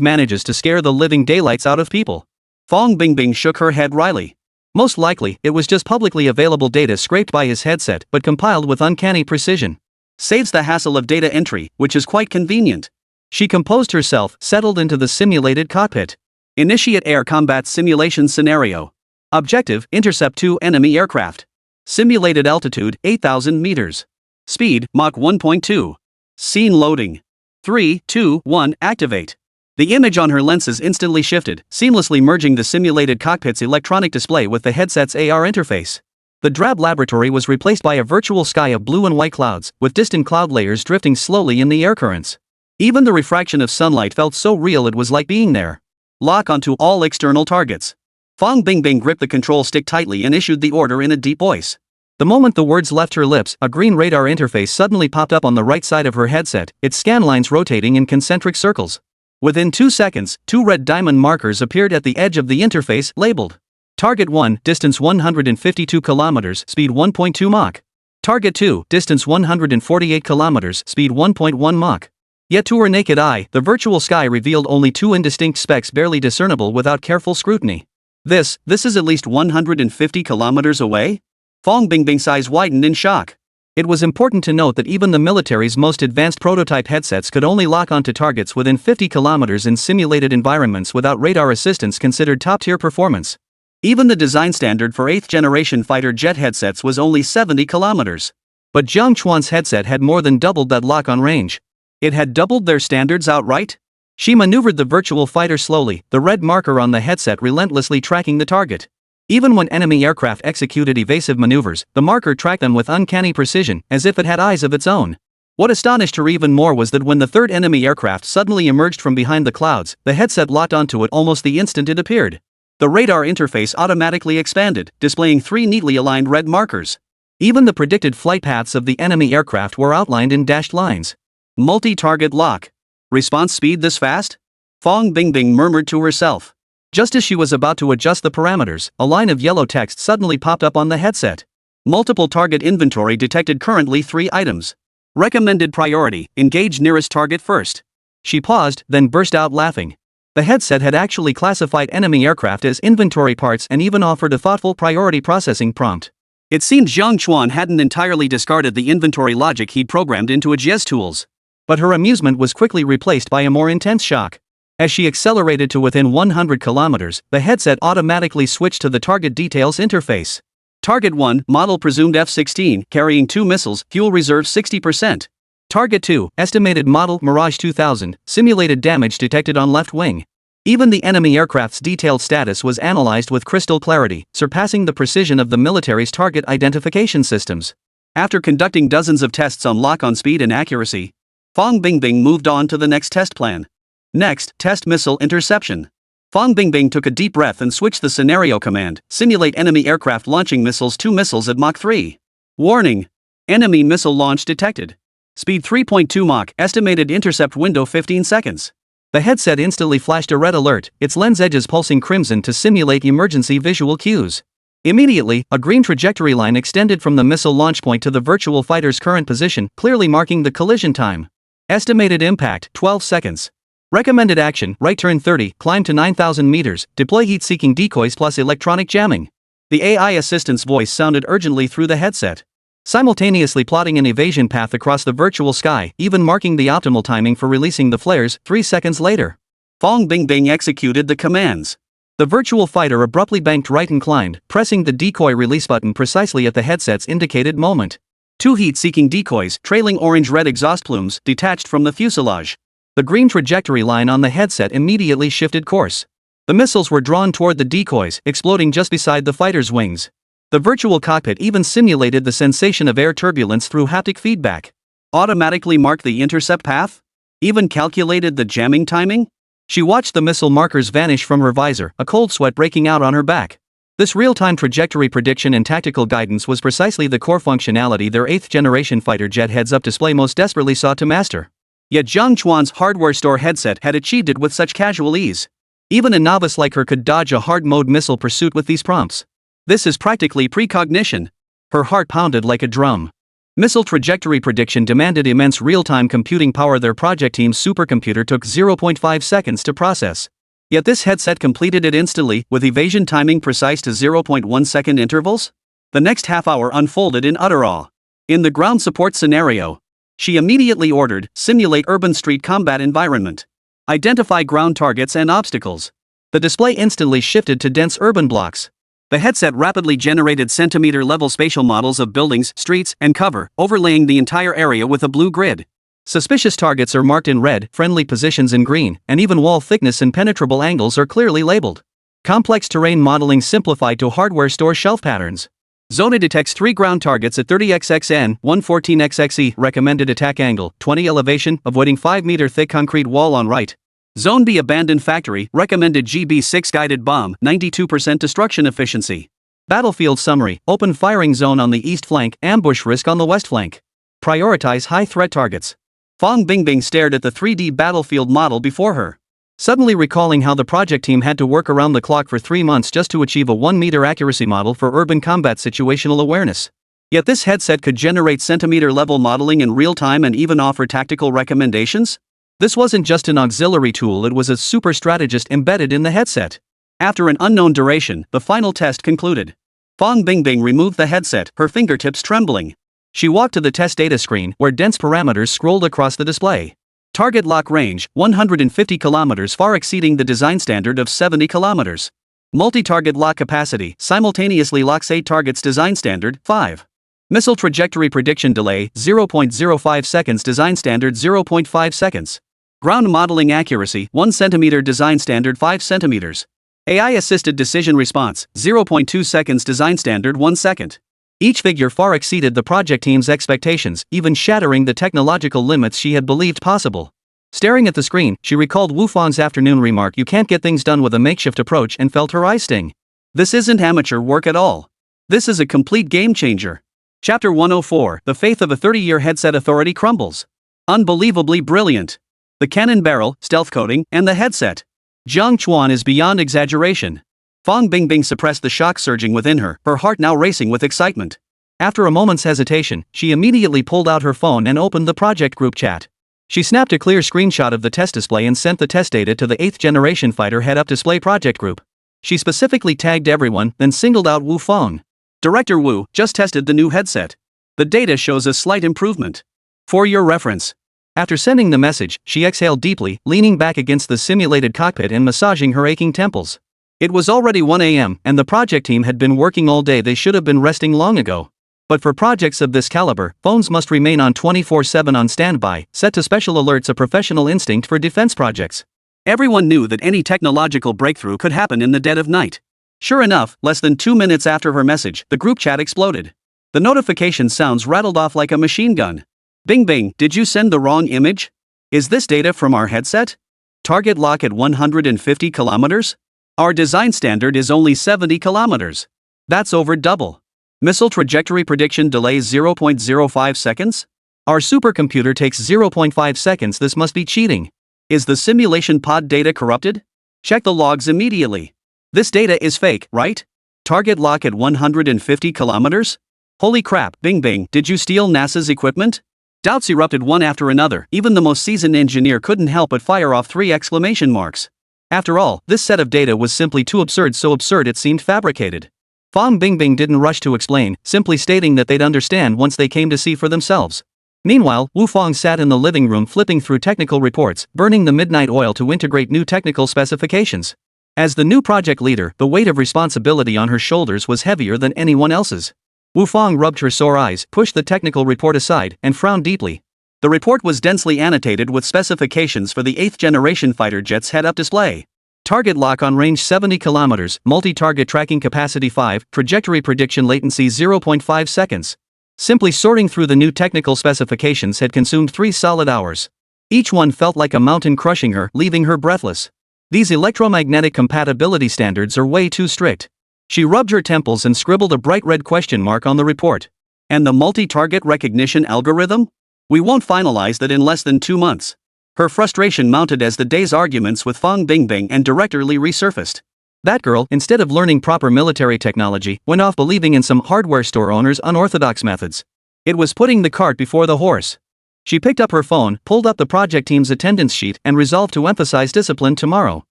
manages to scare the living daylights out of people. Fong Bingbing shook her head wryly. Most likely, it was just publicly available data scraped by his headset, but compiled with uncanny precision. Saves the hassle of data entry, which is quite convenient. She composed herself, settled into the simulated cockpit. Initiate air combat simulation scenario. Objective, intercept 2 enemy aircraft. Simulated altitude, 8,000 meters. Speed, Mach 1.2. Scene loading. 3, 2, 1, activate. The image on her lenses instantly shifted, seamlessly merging the simulated cockpit's electronic display with the headset's AR interface. The drab laboratory was replaced by a virtual sky of blue and white clouds, with distant cloud layers drifting slowly in the air currents. Even the refraction of sunlight felt so real it was like being there. Lock onto all external targets. Fong Bingbing gripped the control stick tightly and issued the order in a deep voice. The moment the words left her lips, a green radar interface suddenly popped up on the right side of her headset, its scan lines rotating in concentric circles. Within 2 seconds, 2 red diamond markers appeared at the edge of the interface, labeled Target 1, distance 152 kilometers, speed 1.2 Mach. Target 2, distance 148 kilometers, speed 1.1 Mach. Yet to her naked eye, the virtual sky revealed only 2 indistinct specks barely discernible without careful scrutiny. This is at least 150 kilometers away? Fong Bingbing's eyes widened in shock. It was important to note that even the military's most advanced prototype headsets could only lock onto targets within 50 kilometers in simulated environments without radar assistance, considered top-tier performance. Even the design standard for 8th-generation fighter jet headsets was only 70 kilometers. But Jiang Chuan's headset had more than doubled that lock on range. It had doubled their standards outright? She maneuvered the virtual fighter slowly, the red marker on the headset relentlessly tracking the target. Even when enemy aircraft executed evasive maneuvers, the marker tracked them with uncanny precision, as if it had eyes of its own. What astonished her even more was that when the third enemy aircraft suddenly emerged from behind the clouds, the headset locked onto it almost the instant it appeared. The radar interface automatically expanded, displaying 3 neatly aligned red markers. Even the predicted flight paths of the enemy aircraft were outlined in dashed lines. Multi-target lock. Response speed this fast? Fong Bingbing murmured to herself. Just as she was about to adjust the parameters, a line of yellow text suddenly popped up on the headset. Multiple target inventory detected, currently 3 items. Recommended priority, engage nearest target first. She paused, then burst out laughing. The headset had actually classified enemy aircraft as inventory parts and even offered a thoughtful priority processing prompt. It seemed Jiang Chuan hadn't entirely discarded the inventory logic he'd programmed into Ajie's tools. But her amusement was quickly replaced by a more intense shock. As she accelerated to within 100 kilometers, the headset automatically switched to the target details interface. Target 1, model presumed F-16, carrying 2 missiles, fuel reserve 60%. Target 2, estimated model Mirage 2000, simulated damage detected on left wing. Even the enemy aircraft's detailed status was analyzed with crystal clarity, surpassing the precision of the military's target identification systems. After conducting dozens of tests on lock-on speed and accuracy, Fong Bingbing moved on to the next test plan. Next, test missile interception. Fong Bingbing took a deep breath and switched the scenario command, simulate enemy aircraft launching missiles 2 missiles at Mach 3. Warning. Enemy missile launch detected. Speed 3.2 Mach, estimated intercept window 15 seconds. The headset instantly flashed a red alert, its lens edges pulsing crimson to simulate emergency visual cues. Immediately, a green trajectory line extended from the missile launch point to the virtual fighter's current position, clearly marking the collision time. Estimated impact, 12 seconds. Recommended action, right turn 30, climb to 9,000 meters, deploy heat-seeking decoys plus electronic jamming. The AI assistant's voice sounded urgently through the headset, simultaneously plotting an evasion path across the virtual sky, even marking the optimal timing for releasing the flares, 3 seconds later. Fong Bingbing executed the commands. The virtual fighter abruptly banked right and climbed, pressing the decoy release button precisely at the headset's indicated moment. 2 heat-seeking decoys, trailing orange-red exhaust plumes, detached from the fuselage. The green trajectory line on the headset immediately shifted course. The missiles were drawn toward the decoys, exploding just beside the fighter's wings. The virtual cockpit even simulated the sensation of air turbulence through haptic feedback. Automatically marked the intercept path? Even calculated the jamming timing? She watched the missile markers vanish from her visor, a cold sweat breaking out on her back. This real-time trajectory prediction and tactical guidance was precisely the core functionality their 8th-generation fighter jet heads-up display most desperately sought to master. Yet Jiang Chuan's hardware store headset had achieved it with such casual ease. Even a novice like her could dodge a hard-mode missile pursuit with these prompts. This is practically precognition. Her heart pounded like a drum. Missile trajectory prediction demanded immense real-time computing power their project team's supercomputer took 0.5 seconds to process. Yet this headset completed it instantly, with evasion timing precise to 0.1 second intervals? The next half hour unfolded in utter awe. In the ground support scenario, she immediately ordered, simulate urban street combat environment. Identify ground targets and obstacles. The display instantly shifted to dense urban blocks. The headset rapidly generated centimeter-level spatial models of buildings, streets, and cover, overlaying the entire area with a blue grid. Suspicious targets are marked in red, friendly positions in green, and even wall thickness and penetrable angles are clearly labeled. Complex terrain modeling simplified to hardware store shelf patterns. Zona detects 3 ground targets at 30xxn, 114xxe, recommended attack angle, 20 elevation, avoiding 5-meter thick concrete wall on right. Zone B abandoned factory, recommended GB6 guided bomb, 92% destruction efficiency. Battlefield summary, open firing zone on the east flank, ambush risk on the west flank. Prioritize high threat targets. Fong Bingbing stared at the 3D battlefield model before her, suddenly recalling how the project team had to work around the clock for 3 months just to achieve a 1-meter accuracy model for urban combat situational awareness. Yet this headset could generate centimeter-level modeling in real time and even offer tactical recommendations? This wasn't just an auxiliary tool, it was a super strategist embedded in the headset. After an unknown duration, the final test concluded. Fong Bingbing removed the headset, her fingertips trembling. She walked to the test data screen, where dense parameters scrolled across the display. Target lock range, 150 kilometers, far exceeding the design standard of 70 kilometers. Multi-target lock capacity, simultaneously locks 8 targets, design standard, 5. Missile trajectory prediction delay 0.05 seconds, design standard 0.5 seconds. Ground modeling accuracy 1 cm, design standard 5 cm. AI assisted decision response 0.2 seconds, design standard 1 second. Each figure far exceeded the project team's expectations, even shattering the technological limits she had believed possible. Staring at the screen, she recalled Wu Fang's afternoon remark, "You can't get things done with a makeshift approach," and felt her eyes sting. This isn't amateur work at all. This is a complete game changer. Chapter 104, The faith of a 30-year headset authority crumbles. Unbelievably brilliant. The cannon barrel, stealth coating, and the headset. Jiang Chuan is beyond exaggeration. Fang Bingbing suppressed the shock surging within her, her heart now racing with excitement. After a moment's hesitation, she immediately pulled out her phone and opened the project group chat. She snapped a clear screenshot of the test display and sent the test data to the 8th generation fighter head-up display project group. She specifically tagged everyone, then singled out Wu Fang. "Director Wu, just tested the new headset. The data shows a slight improvement. For your reference." After sending the message, she exhaled deeply, leaning back against the simulated cockpit and massaging her aching temples. It was already 1 a.m., and the project team had been working all day. They should have been resting long ago. But for projects of this caliber, phones must remain on 24/7 on standby, set to special alerts, a professional instinct for defense projects. Everyone knew that any technological breakthrough could happen in the dead of night. Sure enough, less than 2 minutes after her message, the group chat exploded. The notification sounds rattled off like a machine gun. "Bing Bing, did you send the wrong image? Is this data from our headset? Target lock at 150 kilometers? Our design standard is only 70 kilometers. That's over double. Missile trajectory prediction delay 0.05 seconds? Our supercomputer takes 0.5 seconds. This must be cheating. Is the simulation pod data corrupted? Check the logs immediately. This data is fake, right? Target lock at 150 kilometers? Holy crap, Bing Bing, did you steal NASA's equipment?" Doubts erupted one after another. Even the most seasoned engineer couldn't help but fire off 3 exclamation marks. After all, this set of data was simply too absurd, so absurd it seemed fabricated. Fang Bingbing didn't rush to explain, simply stating that they'd understand once they came to see for themselves. Meanwhile, Wu Fang sat in the living room flipping through technical reports, burning the midnight oil to integrate new technical specifications. As the new project leader, the weight of responsibility on her shoulders was heavier than anyone else's. Wu Fang rubbed her sore eyes, pushed the technical report aside, and frowned deeply. The report was densely annotated with specifications for the 8th generation fighter jet's head-up display. Target lock on range 70 kilometers, multi-target tracking capacity 5, trajectory prediction latency 0.5 seconds. Simply sorting through the new technical specifications had consumed 3 solid hours. Each one felt like a mountain crushing her, leaving her breathless. These electromagnetic compatibility standards are way too strict. She rubbed her temples and scribbled a bright red question mark on the report. And the multi-target recognition algorithm? We won't finalize that in less than 2 months. Her frustration mounted as the day's arguments with Fang Bingbing and Director Li resurfaced. That girl, instead of learning proper military technology, went off believing in some hardware store owner's unorthodox methods. It was putting the cart before the horse. She picked up her phone, pulled up the project team's attendance sheet, and resolved to emphasize discipline tomorrow.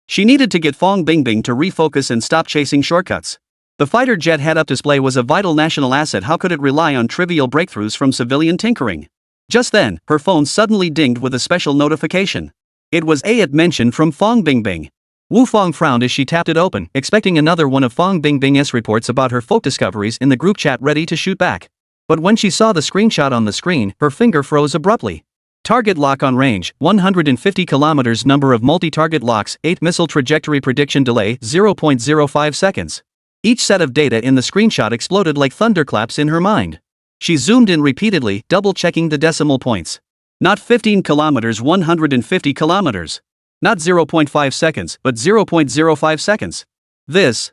She needed to get Fang Bingbing to refocus and stop chasing shortcuts. The fighter jet head-up display was a vital national asset. How could it rely on trivial breakthroughs from civilian tinkering? Just then, her phone suddenly dinged with a special notification. It was a mention from Fang Bingbing. Wu Fang frowned as she tapped it open, expecting another one of Fang Bingbing's reports about her folk discoveries in the group chat ready to shoot back. But when she saw the screenshot on the screen, her finger froze abruptly. Target lock on range, 150 kilometers, number of multi-target locks, 8 missile trajectory prediction delay, 0.05 seconds. Each set of data in the screenshot exploded like thunderclaps in her mind. She zoomed in repeatedly, double-checking the decimal points. Not 15 kilometers, 150 kilometers. Not 0.5 seconds, but 0.05 seconds. This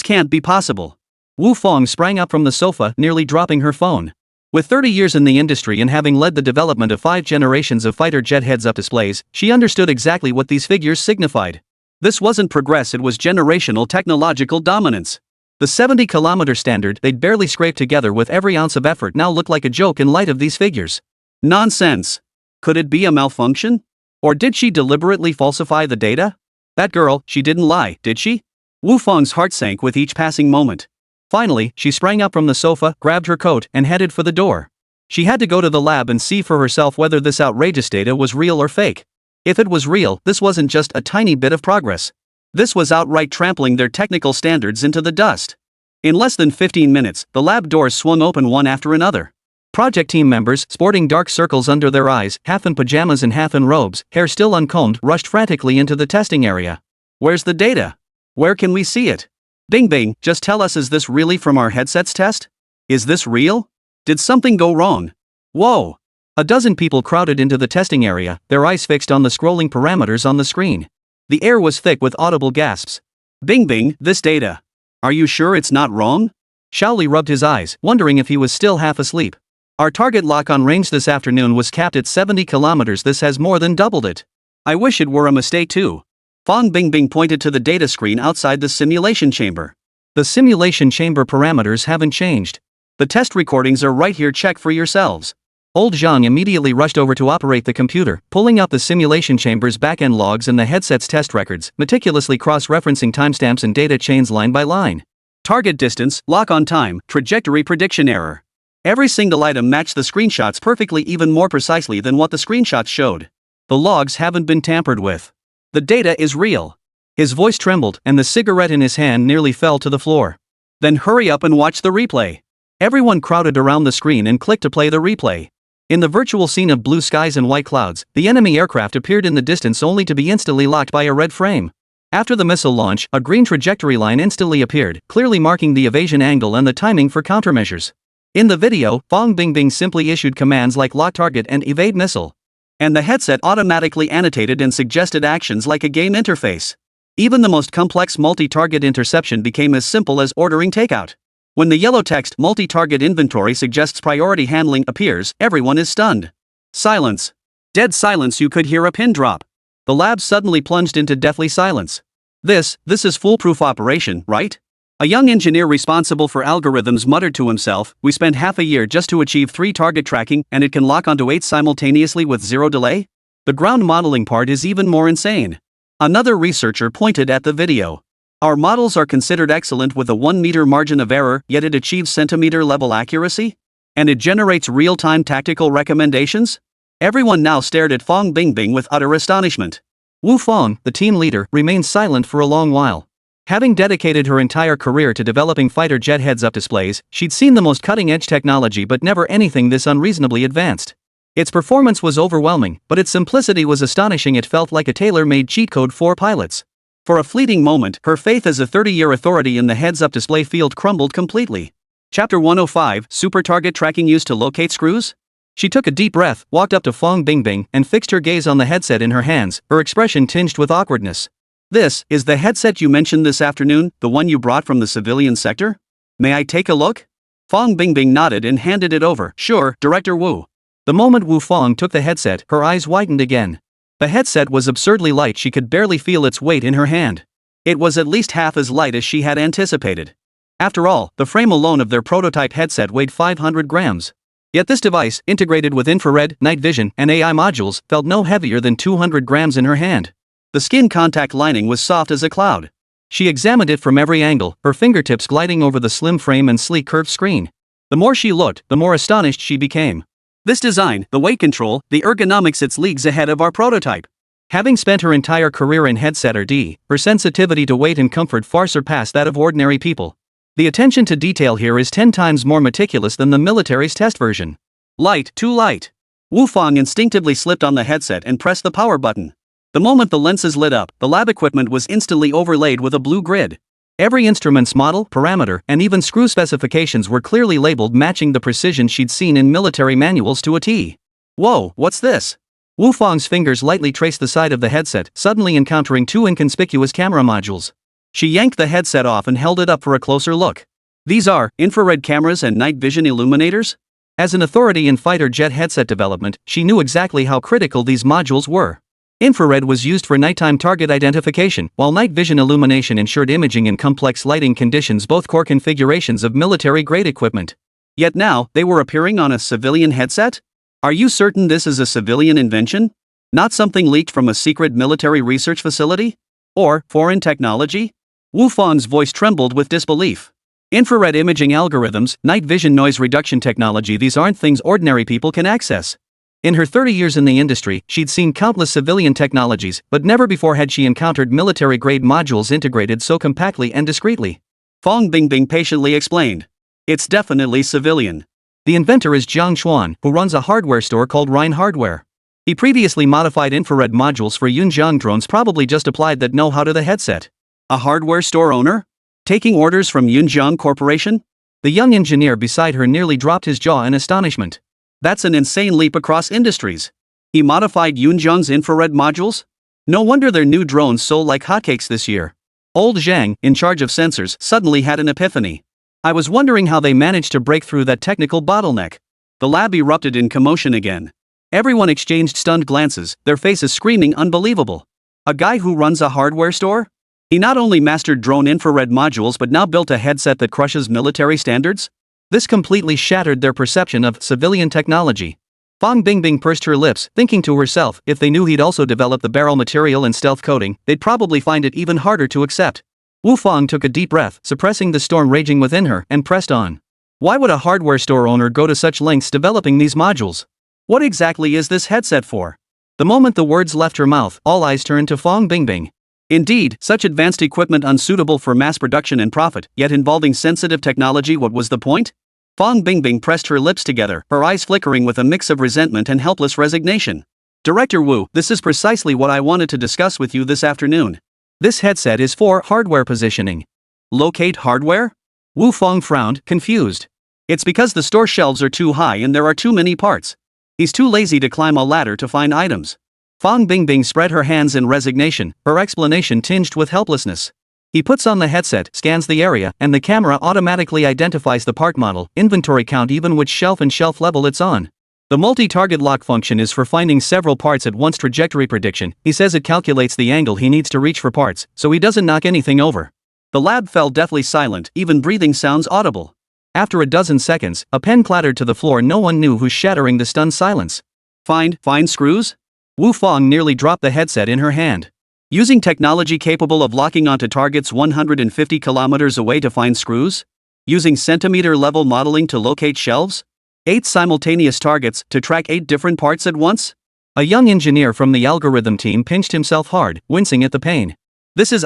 can't be possible. Wu Fang sprang up from the sofa, nearly dropping her phone. With 30 years in the industry and having led the development of 5 generations of fighter jet heads-up displays, she understood exactly what these figures signified. This wasn't progress, it was generational technological dominance. The 70-kilometer standard they'd barely scraped together with every ounce of effort now looked like a joke in light of these figures. Nonsense. Could it be a malfunction? Or did she deliberately falsify the data? That girl, she didn't lie, did she? Wu Fang's heart sank with each passing moment. Finally, she sprang up from the sofa, grabbed her coat, and headed for the door. She had to go to the lab and see for herself whether this outrageous data was real or fake. If it was real, this wasn't just a tiny bit of progress. This was outright trampling their technical standards into the dust. In less than 15 minutes, the lab doors swung open one after another. Project team members, sporting dark circles under their eyes, half in pajamas and half in robes, hair still uncombed, rushed frantically into the testing area. Where's the data? Where can we see it? Bing Bing, just tell us, is this really from our headset's test? Is this real? Did something go wrong? Whoa! A dozen people crowded into the testing area, their eyes fixed on the scrolling parameters on the screen. The air was thick with audible gasps. Bing Bing, this data. Are you sure it's not wrong? Shaoli rubbed his eyes, wondering if he was still half asleep. Our target lock-on range this afternoon was capped at 70 kilometers. This has more than doubled it. I wish it were a mistake too. Fong Bingbing pointed to the data screen outside the simulation chamber. The simulation chamber parameters haven't changed. The test recordings are right here, check for yourselves. Old Zhang immediately rushed over to operate the computer, pulling out the simulation chamber's back-end logs and the headset's test records, meticulously cross-referencing timestamps and data chains line by line. Target distance, lock-on time, trajectory prediction error. Every single item matched the screenshots perfectly, even more precisely than what the screenshots showed. The logs haven't been tampered with. The data is real. His voice trembled, and the cigarette in his hand nearly fell to the floor. Then hurry up and watch the replay. Everyone crowded around the screen and clicked to play the replay. In the virtual scene of blue skies and white clouds, the enemy aircraft appeared in the distance only to be instantly locked by a red frame. After the missile launch, a green trajectory line instantly appeared, clearly marking the evasion angle and the timing for countermeasures. In the video, Fong Bingbing simply issued commands like lock target and evade missile. And the headset automatically annotated and suggested actions like a game interface. Even the most complex multi-target interception became as simple as ordering takeout. When the yellow text multi-target inventory suggests priority handling appears, everyone is stunned. Silence. Dead silence. You could hear a pin drop. The lab suddenly plunged into deathly silence. This is foolproof operation, right? A young engineer responsible for algorithms muttered to himself, we spent half a year just to achieve 3 target tracking and it can lock onto 8 simultaneously with 0 delay? The ground modeling part is even more insane. Another researcher pointed at the video. Our models are considered excellent with a 1 meter margin of error, yet it achieves centimeter level accuracy? And it generates real-time tactical recommendations? Everyone now stared at Fong Bingbing with utter astonishment. Wu Fong, the team leader, remained silent for a long while. Having dedicated her entire career to developing fighter jet heads-up displays, she'd seen the most cutting-edge technology but never anything this unreasonably advanced. Its performance was overwhelming, but its simplicity was astonishing. It felt like a tailor-made cheat code for pilots. For a fleeting moment, her faith as a 30-year authority in the heads-up display field crumbled completely. Chapter 105, Super Target Tracking used to locate screws? She took a deep breath, walked up to Fong Bingbing, and fixed her gaze on the headset in her hands, her expression tinged with awkwardness. This is the headset you mentioned this afternoon, the one you brought from the civilian sector? May I take a look? Fong Bingbing nodded and handed it over. Sure, Director Wu. The moment Wu Fong took the headset, her eyes widened again. The headset was absurdly light. She could barely feel its weight in her hand. It was at least half as light as she had anticipated. After all, the frame alone of their prototype headset weighed 500 grams. Yet this device, integrated with infrared, night vision, and AI modules, felt no heavier than 200 grams in her hand. The skin contact lining was soft as a cloud. She examined it from every angle, her fingertips gliding over the slim frame and sleek curved screen. The more she looked, the more astonished she became. This design, the weight control, the ergonomics, it's leagues ahead of our prototype. Having spent her entire career in headset R&D, her sensitivity to weight and comfort far surpassed that of ordinary people. The attention to detail here is 10 times more meticulous than the military's test version. Light, too light. Wu Fong instinctively slipped on the headset and pressed the power button. The moment the lenses lit up, the lab equipment was instantly overlaid with a blue grid. Every instrument's model, parameter, and even screw specifications were clearly labeled, matching the precision she'd seen in military manuals to a T. Whoa, what's this? Wu Fong's fingers lightly traced the side of the headset, suddenly encountering 2 inconspicuous camera modules. She yanked the headset off and held it up for a closer look. These are infrared cameras and night vision illuminators? As an authority in fighter jet headset development, she knew exactly how critical these modules were. Infrared was used for nighttime target identification, while night vision illumination ensured imaging in complex lighting conditions, both core configurations of military-grade equipment. Yet now, they were appearing on a civilian headset? Are you certain this is a civilian invention? Not something leaked from a secret military research facility? Or foreign technology? Wu Fong's voice trembled with disbelief. Infrared imaging algorithms, night vision noise reduction technology, these aren't things ordinary people can access. In her 30 years in the industry, she'd seen countless civilian technologies, but never before had she encountered military-grade modules integrated so compactly and discreetly. Fong Bingbing patiently explained. It's definitely civilian. The inventor is Jiang Chuan, who runs a hardware store called Rhine Hardware. He previously modified infrared modules for Yunjiang drones, probably just applied that know-how to the headset. A hardware store owner? Taking orders from Yunjiang Corporation? The young engineer beside her nearly dropped his jaw in astonishment. That's an insane leap across industries. He modified Yunjiang's infrared modules? No wonder their new drones sold like hotcakes this year. Old Zhang, in charge of sensors, suddenly had an epiphany. I was wondering how they managed to break through that technical bottleneck. The lab erupted in commotion again. Everyone exchanged stunned glances, their faces screaming unbelievable. A guy who runs a hardware store? He not only mastered drone infrared modules but now built a headset that crushes military standards? This completely shattered their perception of civilian technology. Fong Bingbing pursed her lips, thinking to herself, if they knew he'd also developed the barrel material and stealth coating, they'd probably find it even harder to accept. Wu Fong took a deep breath, suppressing the storm raging within her, and pressed on. Why would a hardware store owner go to such lengths developing these modules? What exactly is this headset for? The moment the words left her mouth, all eyes turned to Fong Bingbing. Indeed, such advanced equipment unsuitable for mass production and profit, yet involving sensitive technology. What was the point? Fong Bingbing pressed her lips together, her eyes flickering with a mix of resentment and helpless resignation. Director Wu, this is precisely what I wanted to discuss with you this afternoon. This headset is for hardware positioning. Locate hardware? Wu Fong frowned, confused. It's because the store shelves are too high and there are too many parts. He's too lazy to climb a ladder to find items. Fong Bingbing spread her hands in resignation, her explanation tinged with helplessness. He puts on the headset, scans the area, and the camera automatically identifies the part model, inventory count, even which shelf and shelf level it's on. The multi-target lock function is for finding several parts at once. Trajectory prediction, he says it calculates the angle he needs to reach for parts, so he doesn't knock anything over. The lab fell deathly silent, even breathing sounds audible. After a dozen seconds, a pen clattered to the floor. No one knew who's shattering the stunned silence. Find screws? Wu Fong nearly dropped the headset in her hand. Using technology capable of locking onto targets 150 kilometers away to find screws? Using centimeter-level modeling to locate shelves? 8 simultaneous targets to track 8 different parts at once? A young engineer from the algorithm team pinched himself hard, wincing at the pain. This is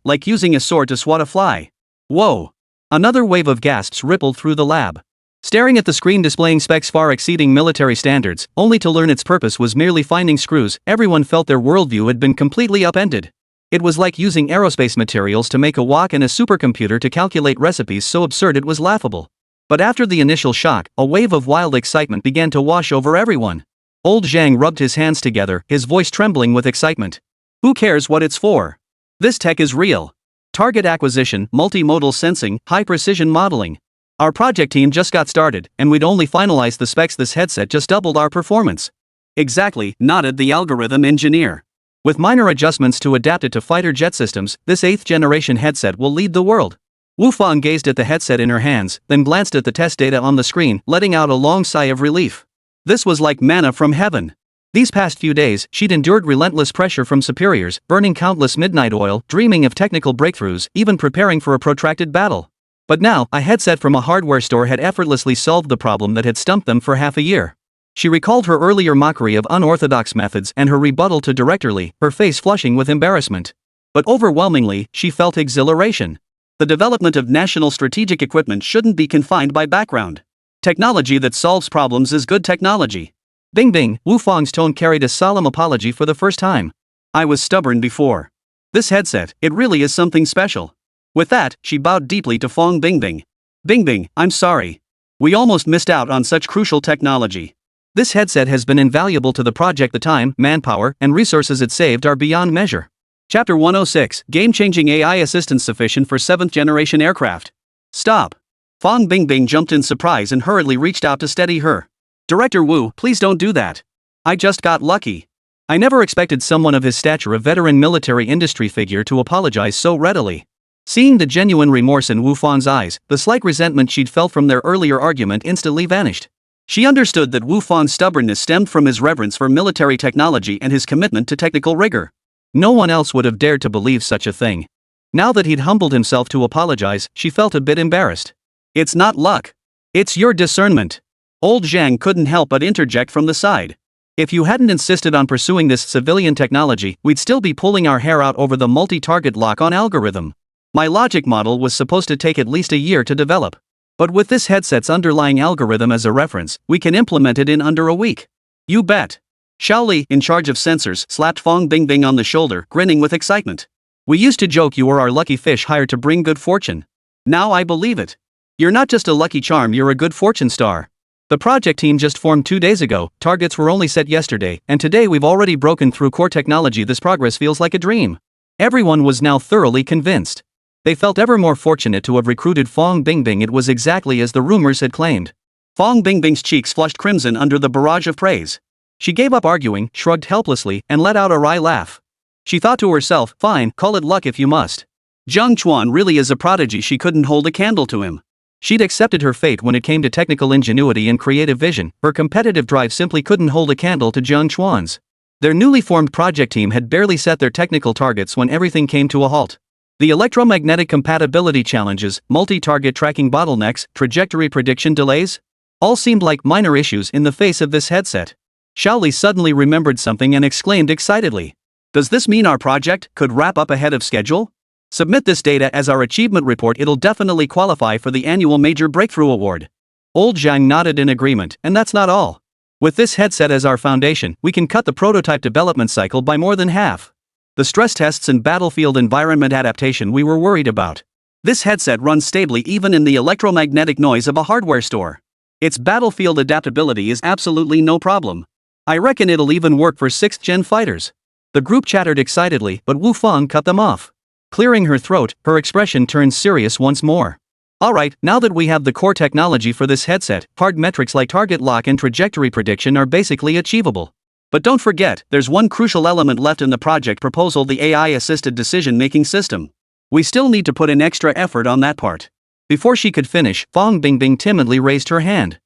like using a sword to swat a fly. Whoa! Another wave of gasps rippled through the lab. Staring at the screen displaying specs far exceeding military standards, only to learn its purpose was merely finding screws, everyone felt their worldview had been completely upended. It was like using aerospace materials to make a wok and a supercomputer to calculate recipes so absurd it was laughable. But after the initial shock, a wave of wild excitement began to wash over everyone. Old Zhang rubbed his hands together, his voice trembling with excitement. Who cares what it's for? This tech is real. Target acquisition, multimodal sensing, high-precision modeling. Our project team just got started, and we'd only finalized the specs. This headset just doubled our performance. Exactly, nodded the algorithm engineer. With minor adjustments to adapt it to fighter jet systems, this 8th-generation headset will lead the world. Wu Fong gazed at the headset in her hands, then glanced at the test data on the screen, letting out a long sigh of relief. This was like manna from heaven. These past few days, she'd endured relentless pressure from superiors, burning countless midnight oil, dreaming of technical breakthroughs, even preparing for a protracted battle. But now, a headset from a hardware store had effortlessly solved the problem that had stumped them for half a year. She recalled her earlier mockery of unorthodox methods and her rebuttal to Director Lee, her face flushing with embarrassment. But overwhelmingly, she felt exhilaration. The development of national strategic equipment shouldn't be confined by background. Technology that solves problems is good technology. Bingbing, Wu Fong's tone carried a solemn apology for the first time. I was stubborn before. This headset, it really is something special. With that, she bowed deeply to Fong Bingbing. Bingbing, I'm sorry. We almost missed out on such crucial technology. This headset has been invaluable to the project. The time, manpower, and resources it saved are beyond measure. Chapter 106, Game-Changing AI Assistance Sufficient for 7th-Generation Aircraft. Stop. Fong Bingbing jumped in surprise and hurriedly reached out to steady her. Director Wu, please don't do that. I just got lucky. I never expected someone of his stature, a veteran military industry figure, to apologize so readily. Seeing the genuine remorse in Wu Fong's eyes, the slight resentment she'd felt from their earlier argument instantly vanished. She understood that Wu Fong's stubbornness stemmed from his reverence for military technology and his commitment to technical rigor. No one else would have dared to believe such a thing. Now that he'd humbled himself to apologize, she felt a bit embarrassed. It's not luck. It's your discernment. Old Zhang couldn't help but interject from the side. If you hadn't insisted on pursuing this civilian technology, we'd still be pulling our hair out over the multi-target lock-on algorithm. My logic model was supposed to take at least a year to develop. But with this headset's underlying algorithm as a reference, we can implement it in under a week. You bet. Xiaoli, in charge of sensors, slapped Fong Bingbing on the shoulder, grinning with excitement. We used to joke you were our lucky fish hired to bring good fortune. Now I believe it. You're not just a lucky charm, you're a good fortune star. The project team just formed 2 days ago, targets were only set yesterday, and today we've already broken through core technology. This progress feels like a dream. Everyone was now thoroughly convinced. They felt ever more fortunate to have recruited Fong Bingbing. It was exactly as the rumors had claimed. Fong Bingbing's cheeks flushed crimson under the barrage of praise. She gave up arguing, shrugged helplessly, and let out a wry laugh. She thought to herself, fine, call it luck if you must. Jiang Chuan really is a prodigy. She couldn't hold a candle to him. She'd accepted her fate when it came to technical ingenuity and creative vision. Her competitive drive simply couldn't hold a candle to Jiang Chuan's. Their newly formed project team had barely set their technical targets when everything came to a halt. The electromagnetic compatibility challenges, multi-target tracking bottlenecks, trajectory prediction delays, all seemed like minor issues in the face of this headset. Xiaoli suddenly remembered something and exclaimed excitedly. Does this mean our project could wrap up ahead of schedule? Submit this data as our achievement report. It'll definitely qualify for the annual Major Breakthrough Award. Old Jiang nodded in agreement, and that's not all. With this headset as our foundation, we can cut the prototype development cycle by more than half. The stress tests and battlefield environment adaptation we were worried about. This headset runs stably even in the electromagnetic noise of a hardware store. Its battlefield adaptability is absolutely no problem. I reckon it'll even work for 6th-gen fighters. The group chattered excitedly, but Wu Fang cut them off. Clearing her throat, her expression turned serious once more. Alright, now that we have the core technology for this headset, hard metrics like target lock and trajectory prediction are basically achievable. But don't forget, there's one crucial element left in the project proposal: the AI-assisted decision-making system. We still need to put in extra effort on that part. Before she could finish, Fong Bingbing timidly raised her hand.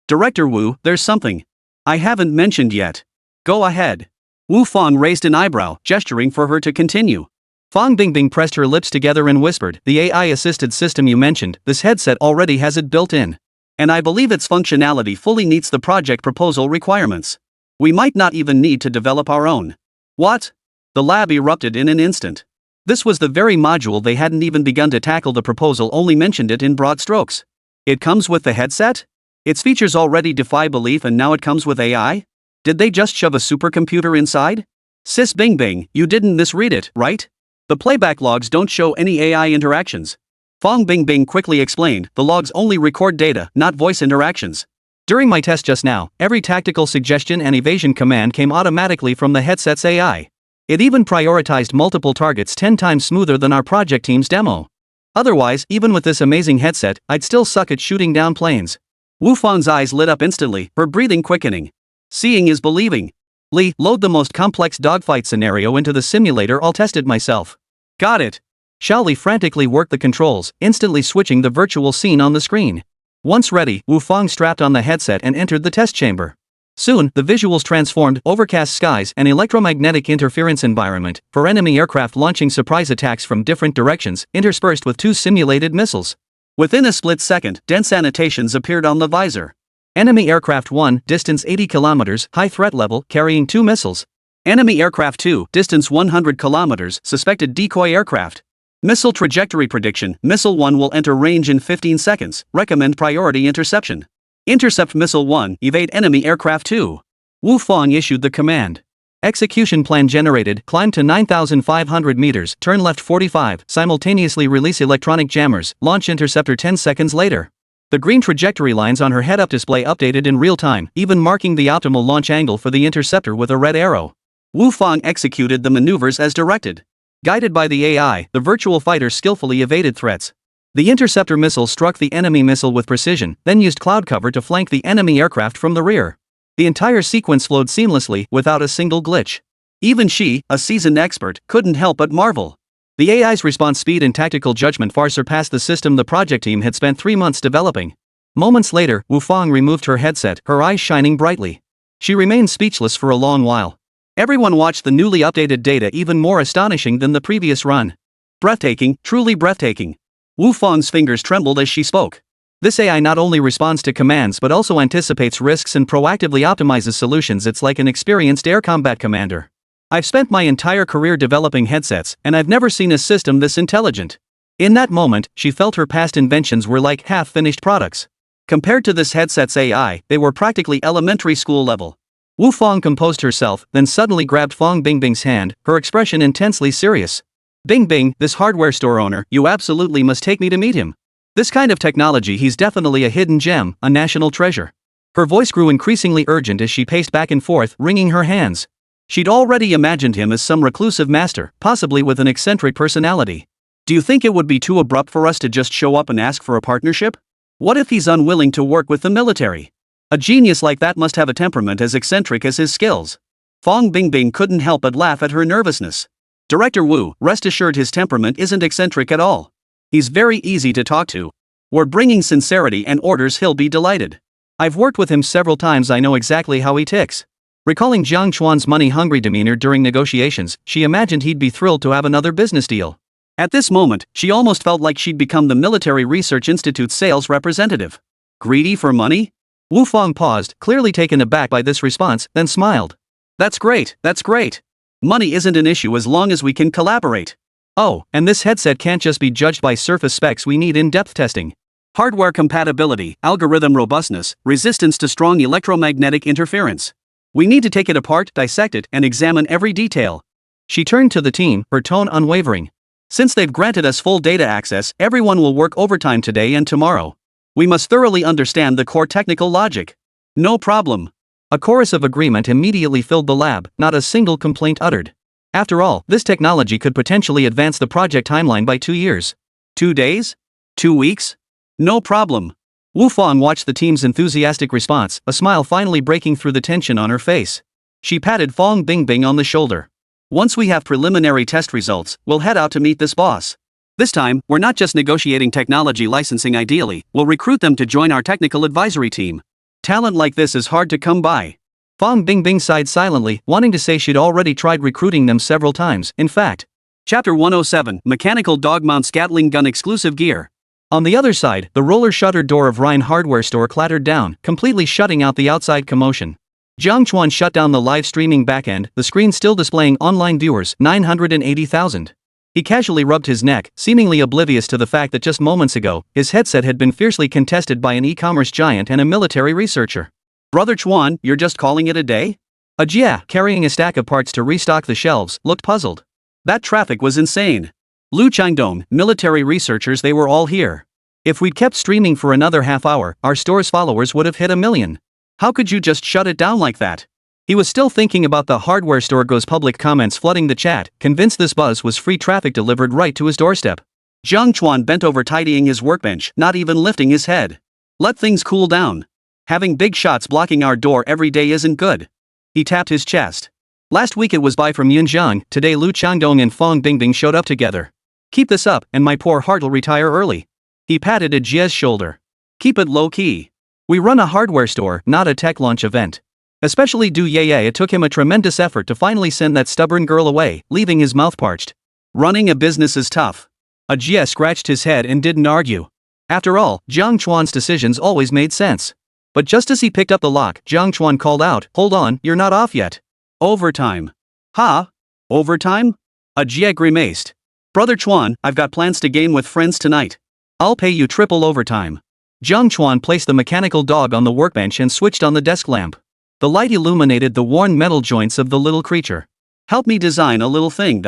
Director Wu, there's something I haven't mentioned yet. Go ahead. Wu Fang raised an eyebrow, gesturing for her to continue. Fong Bingbing pressed her lips together and whispered, the AI-assisted system you mentioned, this headset already has it built in. And I believe its functionality fully meets the project proposal requirements. We might not even need to develop our own. What? The lab erupted in an instant. This was the very module they hadn't even begun to tackle. The proposal only mentioned it in broad strokes. It comes with the headset? Its features already defy belief, and now it comes with AI? Did they just shove a supercomputer inside? Sis Bingbing, you didn't misread it, right? The playback logs don't show any AI interactions. Fong Bingbing quickly explained, the logs only record data, not voice interactions. During my test just now, every tactical suggestion and evasion command came automatically from the headset's AI. It even prioritized multiple targets 10 times smoother than our project team's demo. Otherwise, even with this amazing headset, I'd still suck at shooting down planes. Wu Fang's eyes lit up instantly, her breathing quickening. Seeing is believing. Li, load the most complex dogfight scenario into the simulator. I'll test it myself. Got it. Xiaoli frantically worked the controls, instantly switching the virtual scene on the screen. Once ready, Wu Fang strapped on the headset and entered the test chamber. Soon, the visuals transformed: overcast skies, an electromagnetic interference environment, for enemy aircraft launching surprise attacks from different directions, interspersed with 2 simulated missiles. Within a split second, dense annotations appeared on the visor. Enemy aircraft 1, distance 80 kilometers, high threat level, carrying 2 missiles. Enemy aircraft 2, distance 100 kilometers, suspected decoy aircraft. Missile trajectory prediction: Missile 1 will enter range in 15 seconds, recommend priority interception. Intercept Missile 1, evade enemy aircraft 2. Wu Fang issued the command. Execution plan generated: climb to 9,500 meters, turn left 45, simultaneously release electronic jammers, launch interceptor 10 seconds later. The green trajectory lines on her head-up display updated in real time, even marking the optimal launch angle for the interceptor with a red arrow. Wu Fang executed the maneuvers as directed. Guided by the AI, the virtual fighter skillfully evaded threats. The interceptor missile struck the enemy missile with precision, then used cloud cover to flank the enemy aircraft from the rear. The entire sequence flowed seamlessly, without a single glitch. Even she, a seasoned expert, couldn't help but marvel. The AI's response speed and tactical judgment far surpassed the system the project team had spent 3 months developing. Moments later, Wu Fang removed her headset, her eyes shining brightly. She remained speechless for a long while. Everyone watched the newly updated data, even more astonishing than the previous run. Breathtaking, truly breathtaking. Wu Fang's fingers trembled as she spoke. This AI not only responds to commands but also anticipates risks and proactively optimizes solutions. It's like an experienced air combat commander. I've spent my entire career developing headsets, and I've never seen a system this intelligent. In that moment, she felt her past inventions were like half-finished products. Compared to this headset's AI, they were practically elementary school level. Wu Fong composed herself, then suddenly grabbed Fong Bingbing's hand, her expression intensely serious. Bingbing, this hardware store owner, you absolutely must take me to meet him. This kind of technology, he's definitely a hidden gem, a national treasure. Her voice grew increasingly urgent as she paced back and forth, wringing her hands. She'd already imagined him as some reclusive master, possibly with an eccentric personality. Do you think it would be too abrupt for us to just show up and ask for a partnership? What if he's unwilling to work with the military? A genius like that must have a temperament as eccentric as his skills. Fong Bingbing couldn't help but laugh at her nervousness. Director Wu, rest assured his temperament isn't eccentric at all. He's very easy to talk to. We're bringing sincerity and orders, he'll be delighted. I've worked with him several times, I know exactly how he ticks. Recalling Jiang Chuan's money-hungry demeanor during negotiations, she imagined he'd be thrilled to have another business deal. At this moment, she almost felt like she'd become the Military Research Institute's sales representative. Greedy for money? Wu Fong paused, clearly taken aback by this response, then smiled. That's great, that's great. Money isn't an issue as long as we can collaborate. Oh, and this headset can't just be judged by surface specs, we need in-depth testing. Hardware compatibility, algorithm robustness, resistance to strong electromagnetic interference. We need to take it apart, dissect it, and examine every detail. She turned to the team, her tone unwavering. Since they've granted us full data access, everyone will work overtime today and tomorrow. We must thoroughly understand the core technical logic. No problem. A chorus of agreement immediately filled the lab, not a single complaint uttered. After all, this technology could potentially advance the project timeline by 2 years. 2 days? 2 weeks? No problem. Wu Fong watched the team's enthusiastic response, a smile finally breaking through the tension on her face. She patted Fong Bingbing on the shoulder. Once we have preliminary test results, we'll head out to meet this boss. This time, we're not just negotiating technology licensing ideally, we'll recruit them to join our technical advisory team. Talent like this is hard to come by. Fong Bingbing sighed silently, wanting to say she'd already tried recruiting them several times, in fact. Chapter 107, Mechanical Dog Mounts Gatling Gun Exclusive Gear. On the other side, the roller shutter door of Rhine hardware store clattered down, completely shutting out the outside commotion. Jiang Chuan shut down the live streaming backend, the screen still displaying online viewers, 980,000. He casually rubbed his neck, seemingly oblivious to the fact that just moments ago, his headset had been fiercely contested by an e-commerce giant and a military researcher. Brother Chuan, you're just calling it a day? Jia, carrying a stack of parts to restock the shelves, looked puzzled. That traffic was insane. Lu Jingdong, military researchers, they were all here. If we'd kept streaming for another half hour, our store's followers would have hit 1 million. How could you just shut it down like that? He was still thinking about the hardware store goes public comments flooding the chat, convinced this buzz was free traffic delivered right to his doorstep. Jiang Chuan bent over tidying his workbench, not even lifting his head. Let things cool down. Having big shots blocking our door every day isn't good. He tapped his chest. Last week it was bye from Yunjiang, today Lu Changdong and Fong Bingbing showed up together. Keep this up, and my poor heart'll retire early. He patted Jia's shoulder. Keep it low-key. We run a hardware store, not a tech launch event. Especially Du Yeye, it took him a tremendous effort to finally send that stubborn girl away, leaving his mouth parched. Running a business is tough. Jia scratched his head and didn't argue. After all, Jiang Chuan's decisions always made sense. But just as he picked up the lock, Jiang Chuan called out, "Hold on, you're not off yet." Overtime. Ha? Overtime? Jia grimaced. Brother Chuan, I've got plans to game with friends tonight. I'll pay you triple overtime. Jiang Chuan placed the mechanical dog on the workbench and switched on the desk lamp. The light illuminated the worn metal joints of the little creature. Help me design a little thing.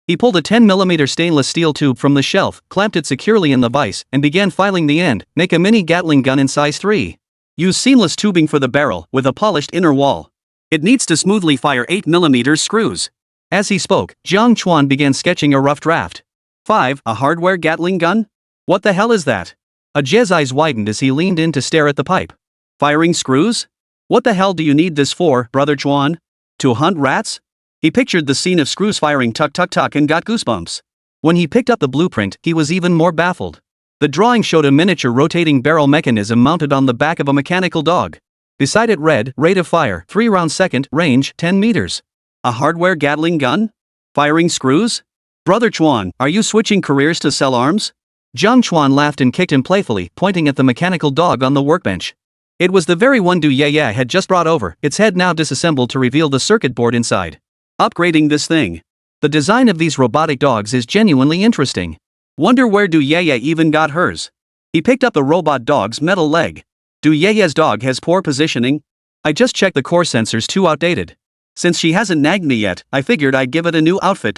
He pulled a 10mm stainless steel tube from the shelf, clamped it securely in the vise, and began filing the end. Make a mini Gatling gun in size 3. Use seamless tubing for the barrel, with a polished inner wall. It needs to smoothly fire 8mm screws. As he spoke, Jiang Chuan began sketching a rough draft. 5. A hardware Gatling gun? What the hell is that? Jia's eyes widened as he leaned in to stare at the pipe. Firing screws? What the hell do you need this for, Brother Chuan? To hunt rats? He pictured the scene of screws firing tuck tuck tuck and got goosebumps. When he picked up the blueprint, he was even more baffled. The drawing showed a miniature rotating barrel mechanism mounted on the back of a mechanical dog. Beside it read, rate of fire, 3 rounds second, range, 10 meters. A hardware Gatling gun? Firing screws? Brother Chuan, are you switching careers to sell arms? Jiang Chuan laughed and kicked him playfully, pointing at the mechanical dog on the workbench. It was the very one Du Yeye had just brought over, its head now disassembled to reveal the circuit board inside. Upgrading this thing. The design of these robotic dogs is genuinely interesting. Wonder where Du Yeye even got hers. He picked up the robot dog's metal leg. Du Yeye's dog has poor positioning. I just checked the core sensors, too outdated. Since she hasn't nagged me yet, I figured I'd give it a new outfit.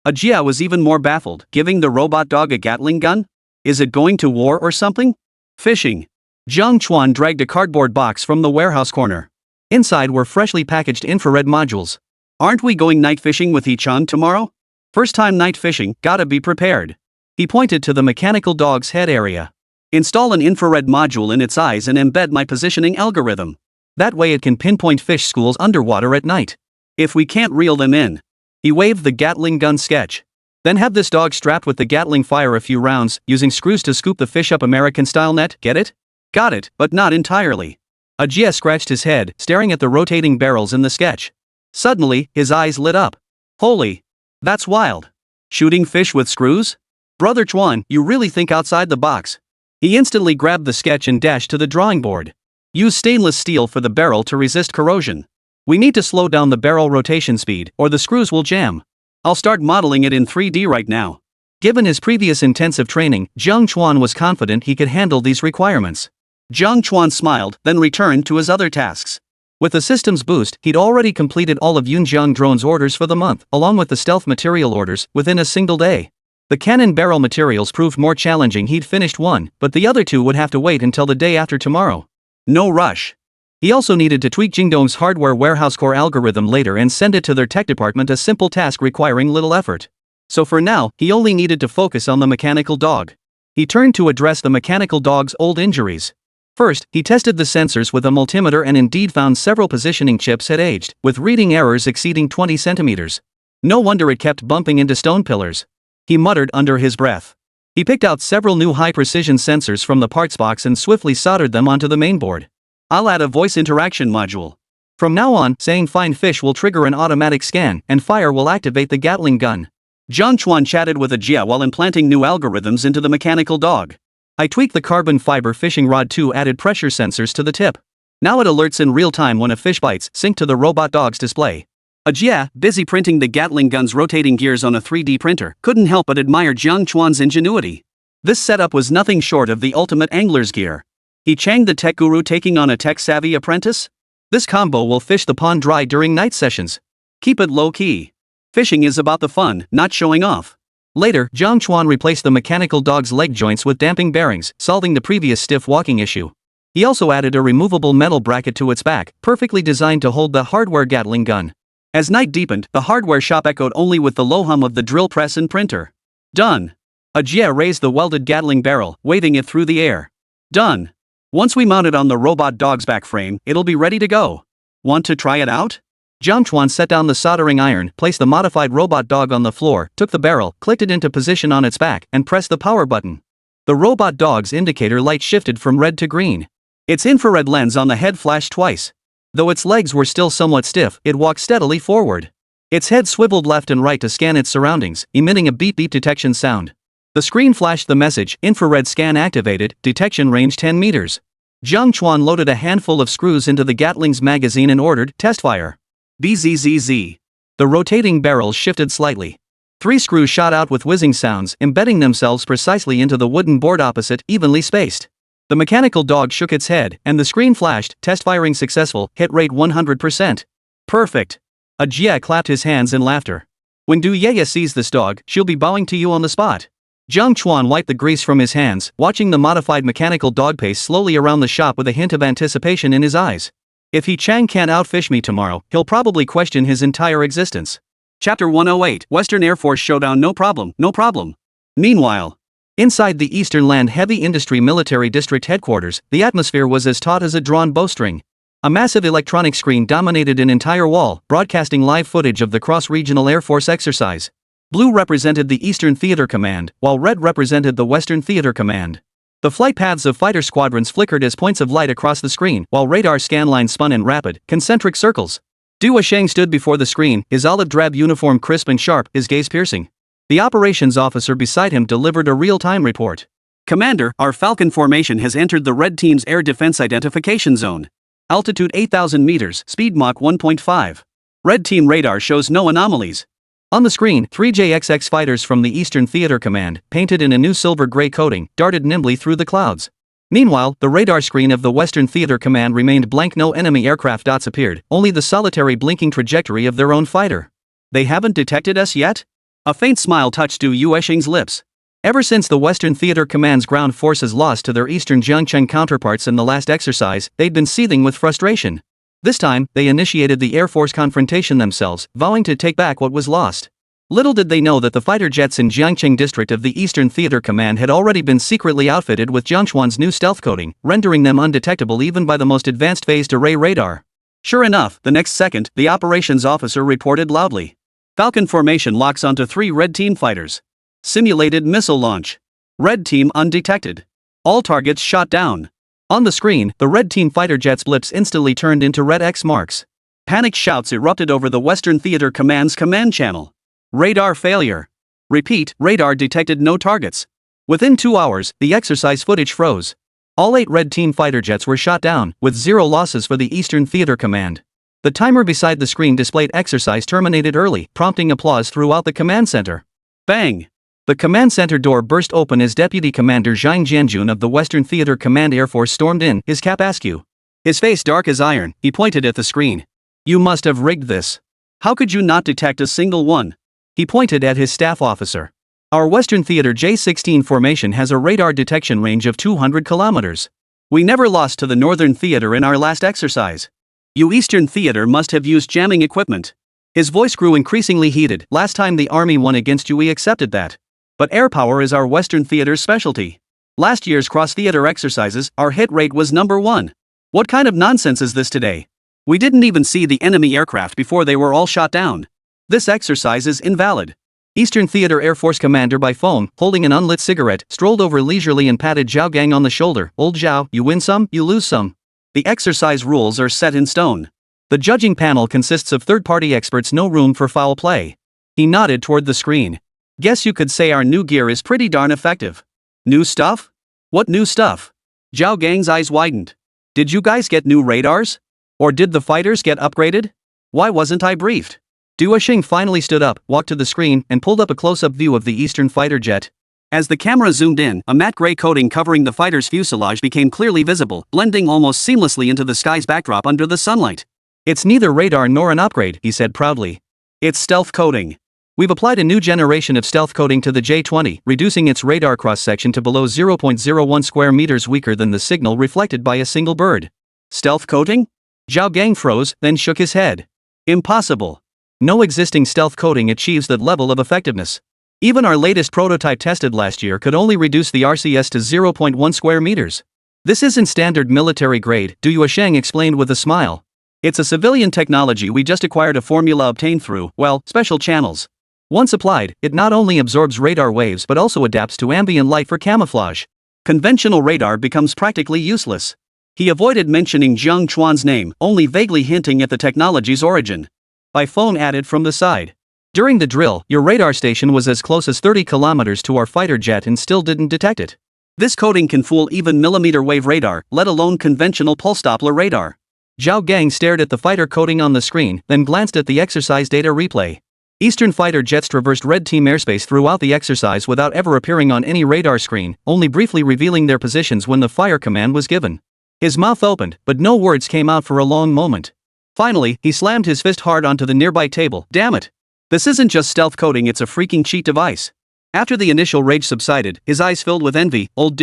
Ajia was even more baffled, giving the robot dog a Gatling gun? Is it going to war or something? Fishing. Jiang Chuan dragged a cardboard box from the warehouse corner. Inside were freshly packaged infrared modules. Aren't we going night fishing with Yi-chan tomorrow? First time night fishing, gotta be prepared. He pointed to the mechanical dog's head area. Install an infrared module in its eyes and embed my positioning algorithm. That way it can pinpoint fish schools underwater at night. If we can't reel them in. He waved the Gatling gun sketch. Then have this dog strapped with the Gatling fire a few rounds, using screws to scoop the fish up American-style net, get it? Got it, but not entirely. Ajia scratched his head, staring at the rotating barrels in the sketch. Suddenly, his eyes lit up. Holy! That's wild. Shooting fish with screws? Brother Chuan, you really think outside the box. He instantly grabbed the sketch and dashed to the drawing board. Use stainless steel for the barrel to resist corrosion. We need to slow down the barrel rotation speed, or the screws will jam. I'll start modeling it in 3D right now. Given his previous intensive training, Jiang Chuan was confident he could handle these requirements. Jiang Chuan smiled, then returned to his other tasks. With the system's boost, he'd already completed all of Yunjiang Drone's orders for the month, along with the stealth material orders, within a single day. The cannon barrel materials proved more challenging. He'd finished one, but the other two would have to wait until the day after tomorrow. No rush. He also needed to tweak Jingdong's hardware warehouse core algorithm later and send it to their tech department, a simple task requiring little effort. So for now, he only needed to focus on the mechanical dog. He turned to address the mechanical dog's old injuries. First, he tested the sensors with a multimeter and indeed found several positioning chips had aged, with reading errors exceeding 20 centimeters. No wonder it kept bumping into stone pillars. He muttered under his breath. He picked out several new high-precision sensors from the parts box and swiftly soldered them onto the mainboard. I'll add a voice interaction module. From now on, saying "find fish" will trigger an automatic scan, and fire will activate the Gatling gun. Jiang Chuan chatted with Ajia while implanting new algorithms into the mechanical dog. I tweaked the carbon fiber fishing rod too, added pressure sensors to the tip. Now it alerts in real time when a fish bites, synced to the robot dog's display. Ajia, busy printing the Gatling gun's rotating gears on a 3D printer, couldn't help but admire Jiang Chuan's ingenuity. This setup was nothing short of the ultimate angler's gear. He changed the tech guru taking on a tech-savvy apprentice? This combo will fish the pond dry during night sessions. Keep it low-key. Fishing is about the fun, not showing off. Later, Jiang Chuan replaced the mechanical dog's leg joints with damping bearings, solving the previous stiff walking issue. He also added a removable metal bracket to its back, perfectly designed to hold the hardware Gatling gun. As night deepened, the hardware shop echoed only with the low hum of the drill press and printer. Done. Ajia raised the welded Gatling barrel, waving it through the air. Done. Once we mount it on the robot dog's back frame, it'll be ready to go. Want to try it out? Jiang Chuan set down the soldering iron, placed the modified robot dog on the floor, took the barrel, clicked it into position on its back, and pressed the power button. The robot dog's indicator light shifted from red to green. Its infrared lens on the head flashed twice. Though its legs were still somewhat stiff, it walked steadily forward. Its head swiveled left and right to scan its surroundings, emitting a beep-beep detection sound. The screen flashed the message, infrared scan activated, detection range 10 meters. Jiang Chuan loaded a handful of screws into the Gatling's magazine and ordered, test fire. Bzzz. The rotating barrels shifted slightly. 3 screws shot out with whizzing sounds, embedding themselves precisely into the wooden board opposite, evenly spaced. The mechanical dog shook its head, and the screen flashed, test firing successful, hit rate 100%. Perfect. Ajia clapped his hands in laughter. When Du Yeye sees this dog, she'll be bowing to you on the spot. Jiang Chuan wiped the grease from his hands, watching the modified mechanical dog pace slowly around the shop with a hint of anticipation in his eyes. If Yi-chan can't outfish me tomorrow, he'll probably question his entire existence. Chapter 108, Western Air Force Showdown. No problem, no problem. Meanwhile, inside the Eastern Land Heavy Industry Military District headquarters, the atmosphere was as taut as a drawn bowstring. A massive electronic screen dominated an entire wall, broadcasting live footage of the cross-regional Air Force exercise. Blue represented the Eastern Theater Command, while red represented the Western Theater Command. The flight paths of fighter squadrons flickered as points of light across the screen, while radar scan lines spun in rapid, concentric circles. Du Sheng stood before the screen, his olive-drab uniform crisp and sharp, his gaze piercing. The operations officer beside him delivered a real-time report. Commander, our Falcon formation has entered the Red Team's air defense identification zone. Altitude 8,000 meters, speed Mach 1.5. Red team radar shows no anomalies. On the screen, 3JXX fighters from the Eastern Theater Command, painted in a new silver-gray coating, darted nimbly through the clouds. Meanwhile, the radar screen of the Western Theater Command remained blank. No enemy aircraft dots appeared, only the solitary blinking trajectory of their own fighter. They haven't detected us yet? A faint smile touched Du Yuesheng's lips. Ever since the Western Theater Command's ground forces lost to their Eastern Jiang Chuan counterparts in the last exercise, they'd been seething with frustration. This time, they initiated the Air Force confrontation themselves, vowing to take back what was lost. Little did they know that the fighter jets in Jiangcheng district of the Eastern Theater Command had already been secretly outfitted with Jiang Chuan's new stealth coating, rendering them undetectable even by the most advanced phased array radar. Sure enough, the next second, the operations officer reported loudly. Falcon formation locks onto 3 red team fighters. Simulated missile launch. Red team undetected. All targets shot down. On the screen, the red team fighter jets' blips instantly turned into red X marks. Panicked shouts erupted over the Western Theater Command's command channel. Radar failure. Repeat, radar detected no targets. Within 2 hours, the exercise footage froze. All 8 red team fighter jets were shot down, with 0 losses for the Eastern Theater Command. The timer beside the screen displayed exercise terminated early, prompting applause throughout the command center. Bang! The command center door burst open as Deputy Commander Zhang Jianjun of the Western Theater Command Air Force stormed in, his cap askew. His face dark as iron, he pointed at the screen. "You must have rigged this. How could you not detect a single one?" He pointed at his staff officer. "Our Western Theater J-16 formation has a radar detection range of 200 kilometers. We never lost to the Northern Theater in our last exercise. You Eastern Theater must have used jamming equipment." His voice grew increasingly heated. "Last time the army won against you, we accepted that. But air power is our Western Theater's specialty. Last year's cross-theater exercises, our hit rate was #1. What kind of nonsense is this today? We didn't even see the enemy aircraft before they were all shot down. This exercise is invalid." Eastern Theater Air Force commander by phone, holding an unlit cigarette, strolled over leisurely and patted Zhao Gang on the shoulder. "Old Zhao, you win some, you lose some. The exercise rules are set in stone. The judging panel consists of third-party experts, no room for foul play." He nodded toward the screen. "Guess you could say our new gear is pretty darn effective." "New stuff? What new stuff?" Zhao Gang's eyes widened. "Did you guys get new radars? Or did the fighters get upgraded? Why wasn't I briefed?" Du Yuesheng finally stood up, walked to the screen, and pulled up a close-up view of the Eastern fighter jet. As the camera zoomed in, a matte gray coating covering the fighter's fuselage became clearly visible, blending almost seamlessly into the sky's backdrop under the sunlight. "It's neither radar nor an upgrade," he said proudly. "It's stealth coating. We've applied a new generation of stealth coating to the J-20, reducing its radar cross-section to below 0.01 square meters, weaker than the signal reflected by a single bird." "Stealth coating?" Zhao Gang froze, then shook his head. "Impossible. No existing stealth coating achieves that level of effectiveness. Even our latest prototype tested last year could only reduce the RCS to 0.1 square meters. This isn't standard military grade," Du Yuesheng explained with a smile. "It's a civilian technology we just acquired, a formula obtained through, well, special channels. Once applied, it not only absorbs radar waves but also adapts to ambient light for camouflage. Conventional radar becomes practically useless." He avoided mentioning Jiang Chuan's name, only vaguely hinting at the technology's origin. By phone added from the side. "During the drill, your radar station was as close as 30 kilometers to our fighter jet and still didn't detect it. This coating can fool even millimeter wave radar, let alone conventional pulse Doppler radar." Zhao Gang stared at the fighter coating on the screen, then glanced at the exercise data replay. Eastern fighter jets traversed red team airspace throughout the exercise without ever appearing on any radar screen, only briefly revealing their positions when the fire command was given. His mouth opened, but no words came out for a long moment. Finally, he slammed his fist hard onto the nearby table. "Damn it! This isn't just stealth coating, it's a freaking cheat device." After the initial rage subsided, his eyes filled with envy. "Old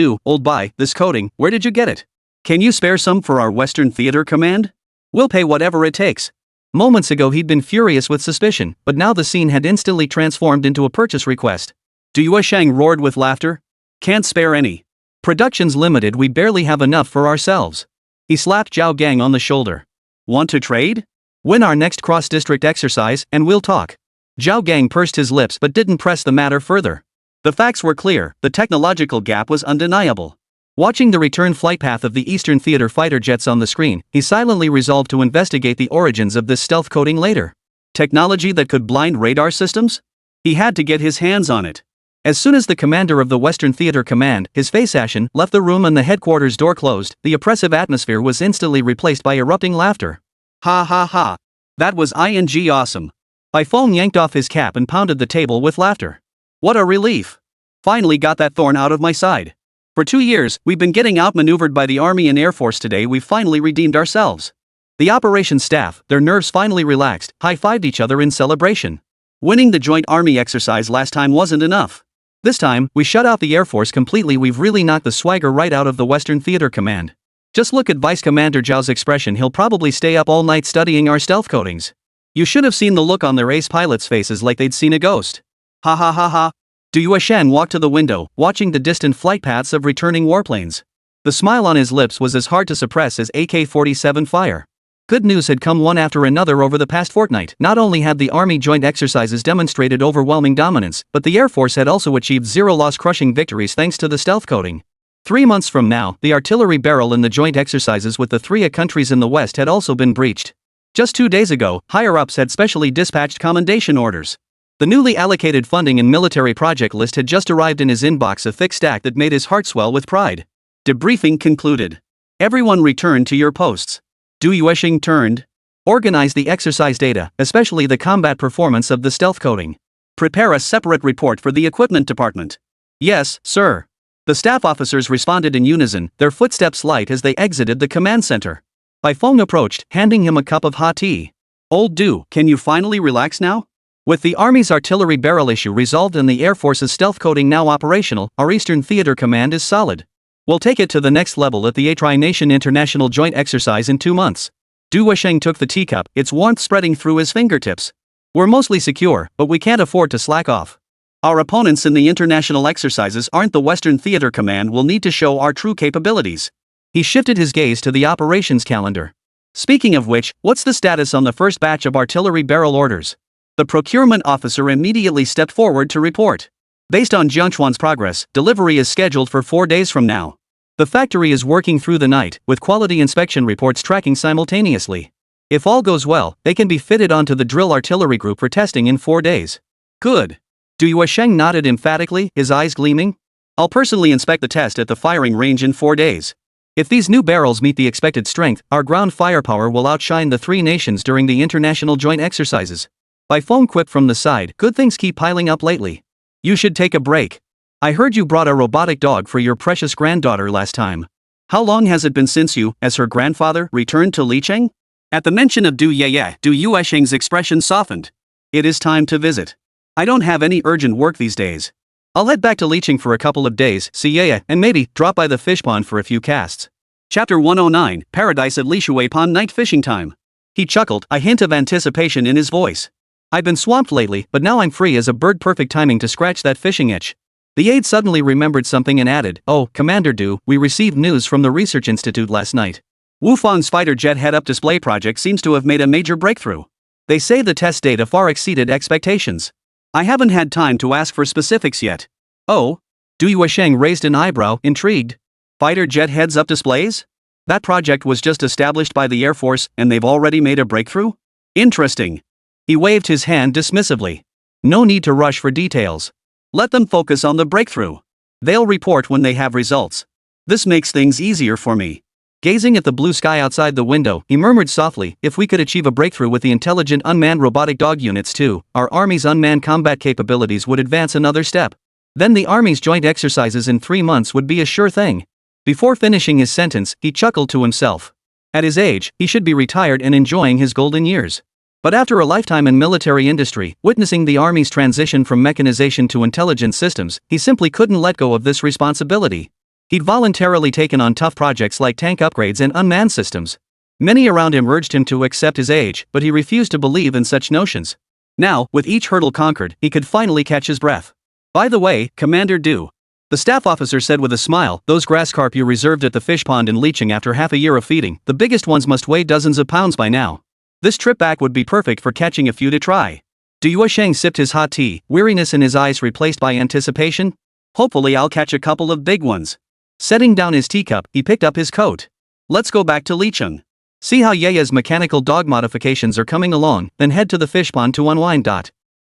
buy, this coating, where did you get it? Can you spare some for our Western Theater Command? We'll pay whatever it takes." Moments ago he'd been furious with suspicion, but now the scene had instantly transformed into a purchase request. Du Yuesheng roared with laughter. "Can't spare any. Production's limited, we barely have enough for ourselves." He slapped Zhao Gang on the shoulder. "Want to trade? Win our next cross-district exercise, and we'll talk." Zhao Gang pursed his lips but didn't press the matter further. The facts were clear, the technological gap was undeniable. Watching the return flight path of the Eastern Theater fighter jets on the screen, he silently resolved to investigate the origins of this stealth coating later. Technology that could blind radar systems? He had to get his hands on it. As soon as the commander of the Western Theater Command, his face ashen, left the room and the headquarters door closed, the oppressive atmosphere was instantly replaced by erupting laughter. "Ha ha ha. That was awesome. Bai Feng yanked off his cap and pounded the table with laughter. What a relief. Finally got that thorn out of my side. For 2 years, we've been getting outmaneuvered by the Army and Air Force. Today we've finally redeemed ourselves. The operations staff, their nerves finally relaxed, high-fived each other in celebration. Winning the joint army exercise last time wasn't enough. This time, we shut out the Air Force completely. We've really knocked the swagger right out of the Western Theater Command. Just look at Vice Commander Zhao's expression. He'll probably stay up all night studying our stealth coatings. You should have seen the look on their ace pilots' faces, like they'd seen a ghost. Ha ha ha ha. Du Yuesheng walked to the window, watching the distant flight paths of returning warplanes. The smile on his lips was as hard to suppress as AK-47 fire. Good news had come one after another over the past fortnight. Not only had the Army joint exercises demonstrated overwhelming dominance, but the Air Force had also achieved zero-loss crushing victories thanks to the stealth coating. 3 months from now, the artillery barrel in the joint exercises with the 3 countries in the West had also been breached. Just 2 days ago, higher-ups had specially dispatched commendation orders. The newly allocated funding and military project list had just arrived in his inbox, a thick stack that made his heart swell with pride. Debriefing concluded. Everyone returned to your posts. Du Yuesheng turned. Organize the exercise data, especially the combat performance of the stealth coating. Prepare a separate report for the equipment department. Yes, sir. The staff officers responded in unison, their footsteps light as they exited the command center. Bai Feng approached, handing him a cup of hot tea. Old Du, can you finally relax now? With the Army's artillery barrel issue resolved and the Air Force's stealth coating now operational, our Eastern Theater Command is solid. We'll take it to the next level at the Tri-Nation International Joint Exercise in 2 months. Du Yuesheng took the teacup, its warmth spreading through his fingertips. We're mostly secure, but we can't afford to slack off. Our opponents in the international exercises aren't the Western Theater Command. We'll need to show our true capabilities. He shifted his gaze to the operations calendar. Speaking of which, what's the status on the first batch of artillery barrel orders? The procurement officer immediately stepped forward to report. Based on Jiang Chuan's progress, delivery is scheduled for 4 days from now. The factory is working through the night, with quality inspection reports tracking simultaneously. If all goes well, they can be fitted onto the drill artillery group for testing in 4 days. Good. Du Yuesheng nodded emphatically, his eyes gleaming. I'll personally inspect the test at the firing range in 4 days. If these new barrels meet the expected strength, our ground firepower will outshine the 3 nations during the international joint exercises. Bai Feng quipped from the side, good things keep piling up lately. You should take a break. I heard you brought a robotic dog for your precious granddaughter last time. How long has it been since you, as her grandfather, returned to Licheng? At the mention of Du Yuesheng's expression softened. It is time to visit. I don't have any urgent work these days. I'll head back to Licheng for a couple of days, see Yaya, and maybe drop by the fish pond for a few casts. Chapter 109, Paradise at Lishui Pond Night Fishing Time. He chuckled, a hint of anticipation in his voice. I've been swamped lately, but now I'm free as a bird. Perfect timing to scratch that fishing itch. The aide suddenly remembered something and added, oh, Commander Du, we received news from the Research Institute last night. Wu Fang's fighter jet head-up display project seems to have made a major breakthrough. They say the test data far exceeded expectations. I haven't had time to ask for specifics yet. Oh? Du Yuesheng raised an eyebrow, intrigued. Fighter jet heads-up displays? That project was just established by the Air Force, and they've already made a breakthrough? Interesting. He waved his hand dismissively. No need to rush for details. Let them focus on the breakthrough. They'll report when they have results. This makes things easier for me. Gazing at the blue sky outside the window, he murmured softly, if we could achieve a breakthrough with the intelligent unmanned robotic dog units too, our Army's unmanned combat capabilities would advance another step. Then the Army's joint exercises in 3 months would be a sure thing. Before finishing his sentence, he chuckled to himself. At his age, he should be retired and enjoying his golden years. But after a lifetime in military industry, witnessing the Army's transition from mechanization to intelligence systems, he simply couldn't let go of this responsibility. He'd voluntarily taken on tough projects like tank upgrades and unmanned systems. Many around him urged him to accept his age, but he refused to believe in such notions. Now, with each hurdle conquered, he could finally catch his breath. By the way, Commander Du, the staff officer said with a smile, those grass carp you reserved at the fish pond in Licheng after half a year of feeding, the biggest ones must weigh dozens of pounds by now. This trip back would be perfect for catching a few to try. Du Yuesheng sipped his hot tea, weariness in his eyes replaced by anticipation. Hopefully I'll catch a couple of big ones. Setting down his teacup, he picked up his coat. Let's go back to Licheng. See how Yaya's mechanical dog modifications are coming along, then head to the fish pond to unwind.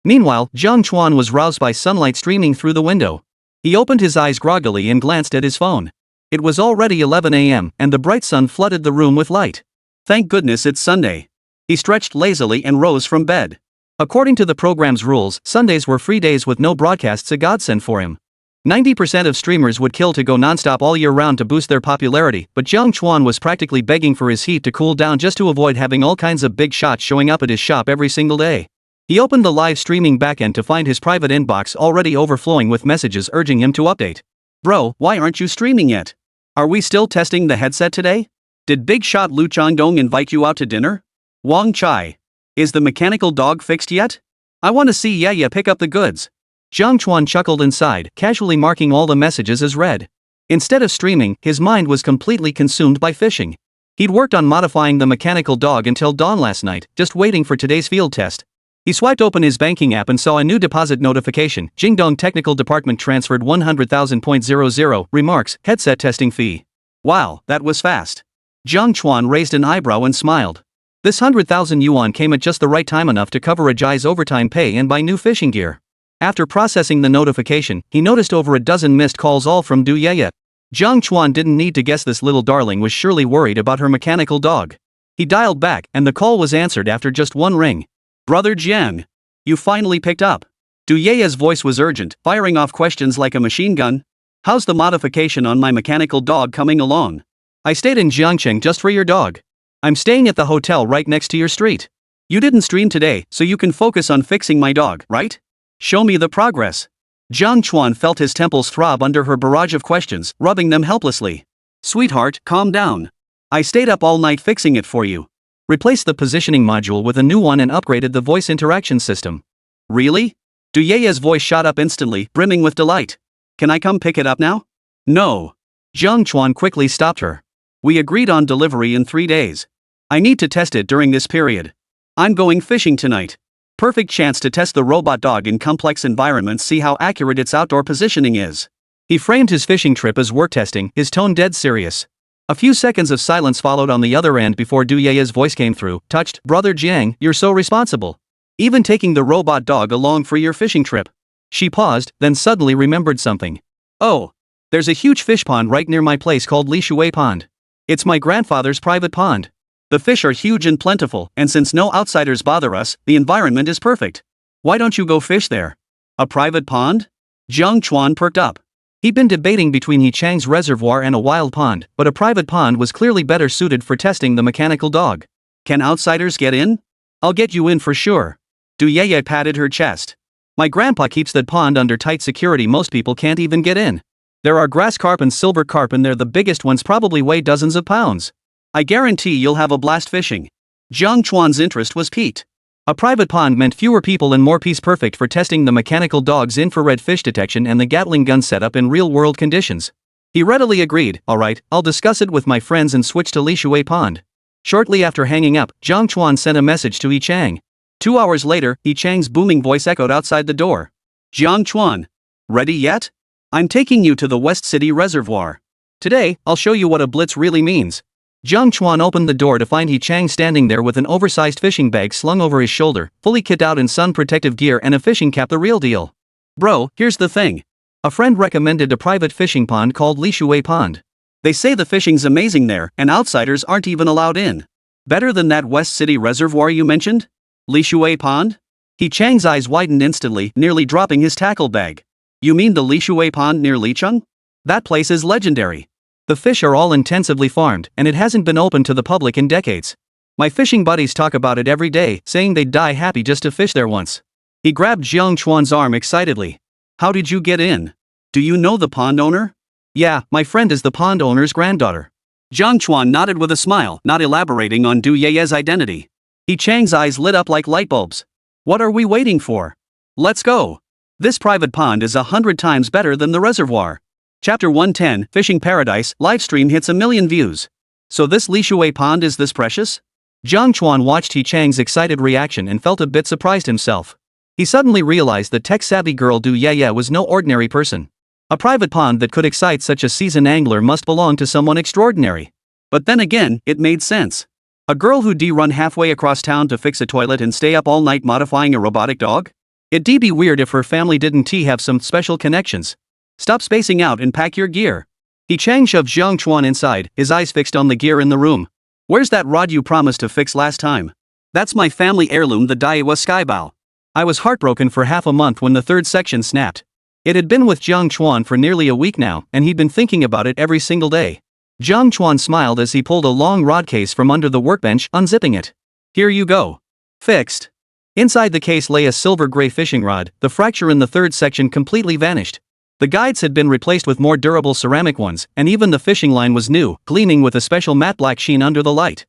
Meanwhile, Jiang Chuan was roused by sunlight streaming through the window. He opened his eyes groggily and glanced at his phone. It was already 11 a.m., and the bright sun flooded the room with light. Thank goodness it's Sunday. He stretched lazily and rose from bed. According to the program's rules, Sundays were free days with no broadcasts, a godsend for him. 90% of streamers would kill to go nonstop all year round to boost their popularity, but Jiang Chuan was practically begging for his heat to cool down just to avoid having all kinds of big shots showing up at his shop every single day. He opened the live streaming backend to find his private inbox already overflowing with messages urging him to update. Bro, why aren't you streaming yet? Are we still testing the headset today? Did Big Shot Lu Changdong invite you out to dinner? Wang Chai. Is the mechanical dog fixed yet? I want to see Yaya pick up the goods. Jiang Chuan chuckled inside, casually marking all the messages as read. Instead of streaming, his mind was completely consumed by fishing. He'd worked on modifying the mechanical dog until dawn last night, just waiting for today's field test. He swiped open his banking app and saw a new deposit notification. Jingdong Technical Department transferred 100,000.00, remarks, headset testing fee. Wow, that was fast. Jiang Chuan raised an eyebrow and smiled. This 100,000 yuan came at just the right time, enough to cover Ajai's overtime pay and buy new fishing gear. After processing the notification, he noticed over a dozen missed calls, all from Du Yeye. Jiang Chuan didn't need to guess this little darling was surely worried about her mechanical dog. He dialed back, and the call was answered after just one ring. Brother Jiang. You finally picked up. Du Yeye's voice was urgent, firing off questions like a machine gun. How's the modification on my mechanical dog coming along? I stayed in Jiangcheng just for your dog. I'm staying at the hotel right next to your street. You didn't stream today, so you can focus on fixing my dog, right? Show me the progress. Jiang Chuan felt his temples throb under her barrage of questions, rubbing them helplessly. Sweetheart, calm down. I stayed up all night fixing it for you. Replaced the positioning module with a new one and upgraded the voice interaction system. Really? Du Yeye's voice shot up instantly, brimming with delight. Can I come pick it up now? No. Jiang Chuan quickly stopped her. We agreed on delivery in 3 days. I need to test it during this period. I'm going fishing tonight. Perfect chance to test the robot dog in complex environments, see how accurate its outdoor positioning is. He framed his fishing trip as work testing, his tone dead serious. A few seconds of silence followed on the other end before Du Yeye's voice came through. Touched, Brother Jiang, you're so responsible. Even taking the robot dog along for your fishing trip. She paused, then suddenly remembered something. Oh, there's a huge fish pond right near my place called Li Shui Pond. It's my grandfather's private pond. The fish are huge and plentiful, and since no outsiders bother us, the environment is perfect. Why don't you go fish there? A private pond? Jiang Chuan perked up. He'd been debating between He Chang's reservoir and a wild pond, but a private pond was clearly better suited for testing the mechanical dog. Can outsiders get in? I'll get you in for sure. Du Yeye patted her chest. My grandpa keeps that pond under tight security, most people can't even get in. There are grass carp and silver carp in there, the biggest ones probably weigh dozens of pounds. I guarantee you'll have a blast fishing. Jiang Chuan's interest was piqued. A private pond meant fewer people and more peace, perfect for testing the mechanical dog's infrared fish detection and the Gatling gun setup in real-world conditions. He readily agreed. All right, I'll discuss it with my friends, and switched to Li Shui Pond. Shortly after hanging up, Jiang Chuan sent a message to He Chang. 2 hours later, He Chang's booming voice echoed outside the door. Jiang Chuan. Ready yet? I'm taking you to the West City Reservoir. Today, I'll show you what a blitz really means. Jiang Chuan opened the door to find He Chang standing there with an oversized fishing bag slung over his shoulder, fully kitted out in sun protective gear and a fishing cap, the real deal. Bro, here's the thing. A friend recommended a private fishing pond called Li Shui Pond. They say the fishing's amazing there, and outsiders aren't even allowed in. Better than that West City Reservoir you mentioned? Li Shui Pond? He Chang's eyes widened instantly, nearly dropping his tackle bag. You mean the Li Shui Pond near Licheng? That place is legendary. The fish are all intensively farmed, and it hasn't been open to the public in decades. My fishing buddies talk about it every day, saying they'd die happy just to fish there once. He grabbed Jiang Chuan's arm excitedly. How did you get in? Do you know the pond owner? Yeah, my friend is the pond owner's granddaughter. Jiang Chuan nodded with a smile, not elaborating on Du Yeye's identity. He Chang's eyes lit up like light bulbs. What are we waiting for? Let's go. This private pond is 100 times better than the reservoir. Chapter 110, Fishing Paradise, livestream hits 1 million views. So this Li Shui Pond is this precious? Jiang Chuan watched He Chang's excited reaction and felt a bit surprised himself. He suddenly realized the tech-savvy girl Du Yeye was no ordinary person. A private pond that could excite such a seasoned angler must belong to someone extraordinary. But then again, it made sense. A girl who'd run halfway across town to fix a toilet and stay up all night modifying a robotic dog? It'd be weird if her family didn't have some special connections. Stop spacing out and pack your gear. He Chang shoved Jiang Chuan inside, his eyes fixed on the gear in the room. Where's that rod you promised to fix last time? That's my family heirloom, the Daiwa Skybow. I was heartbroken for half a month when the third section snapped. It had been with Jiang Chuan for nearly a week now, and he'd been thinking about it every single day. Jiang Chuan smiled as he pulled a long rod case from under the workbench, unzipping it. Here you go. Fixed. Inside the case lay a silver-gray fishing rod. The fracture in the third section completely vanished. The guides had been replaced with more durable ceramic ones, and even the fishing line was new, gleaming with a special matte black sheen under the light.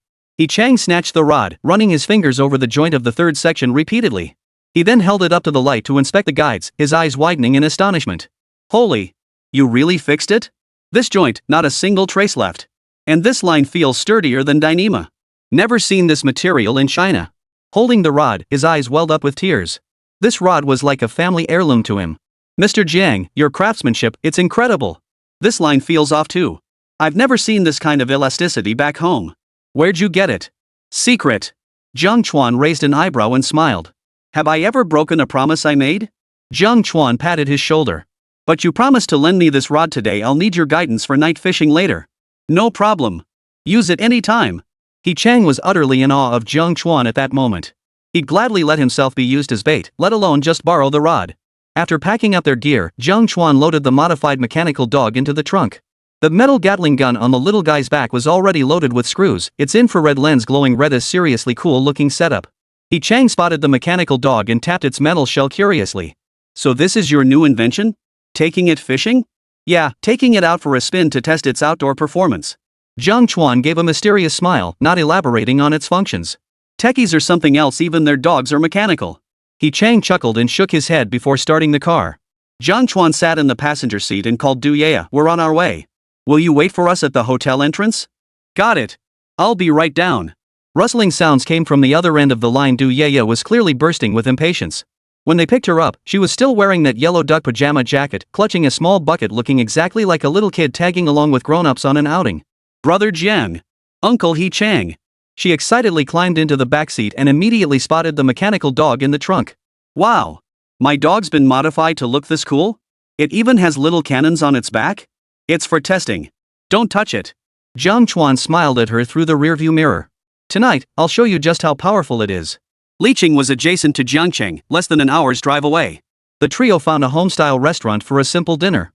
Chang snatched the rod, running his fingers over the joint of the third section repeatedly. He then held it up to the light to inspect the guides, his eyes widening in astonishment. Holy! You really fixed it? This joint, not a single trace left. And this line feels sturdier than Dyneema. Never seen this material in China. Holding the rod, his eyes welled up with tears. This rod was like a family heirloom to him. Mr. Jiang, your craftsmanship, it's incredible. This line feels off too. I've never seen this kind of elasticity back home. Where'd you get it? Secret. Jiang Chuan raised an eyebrow and smiled. Have I ever broken a promise I made? Jiang Chuan patted his shoulder. But you promised to lend me this rod today. I'll need your guidance for night fishing later. No problem. Use it any time. Chang was utterly in awe of Jiang Chuan at that moment. He'd gladly let himself be used as bait, let alone just borrow the rod. After packing up their gear, Jiang Chuan loaded the modified mechanical dog into the trunk. The metal Gatling gun on the little guy's back was already loaded with screws, its infrared lens glowing red. A seriously cool-looking setup. Chang spotted the mechanical dog and tapped its metal shell curiously. So this is your new invention? Taking it fishing? Yeah, taking it out for a spin to test its outdoor performance. Jiang Chuan gave a mysterious smile, not elaborating on its functions. Techies are something else, even their dogs are mechanical. Chang chuckled and shook his head before starting the car. Jiang Chuan sat in the passenger seat and called Du Yea. We're on our way. Will you wait for us at the hotel entrance? Got it. I'll be right down. Rustling sounds came from the other end of the line. Du Yea was clearly bursting with impatience. When they picked her up, she was still wearing that yellow duck pajama jacket, clutching a small bucket, looking exactly like a little kid tagging along with grown-ups on an outing. Brother Jiang. Uncle Chang. She excitedly climbed into the backseat and immediately spotted the mechanical dog in the trunk. Wow! My dog's been modified to look this cool? It even has little cannons on its back? It's for testing. Don't touch it. Jiang Chuan smiled at her through the rearview mirror. Tonight, I'll show you just how powerful it is. Liqing was adjacent to Jiangcheng, less than an hour's drive away. The trio found a home-style restaurant for a simple dinner.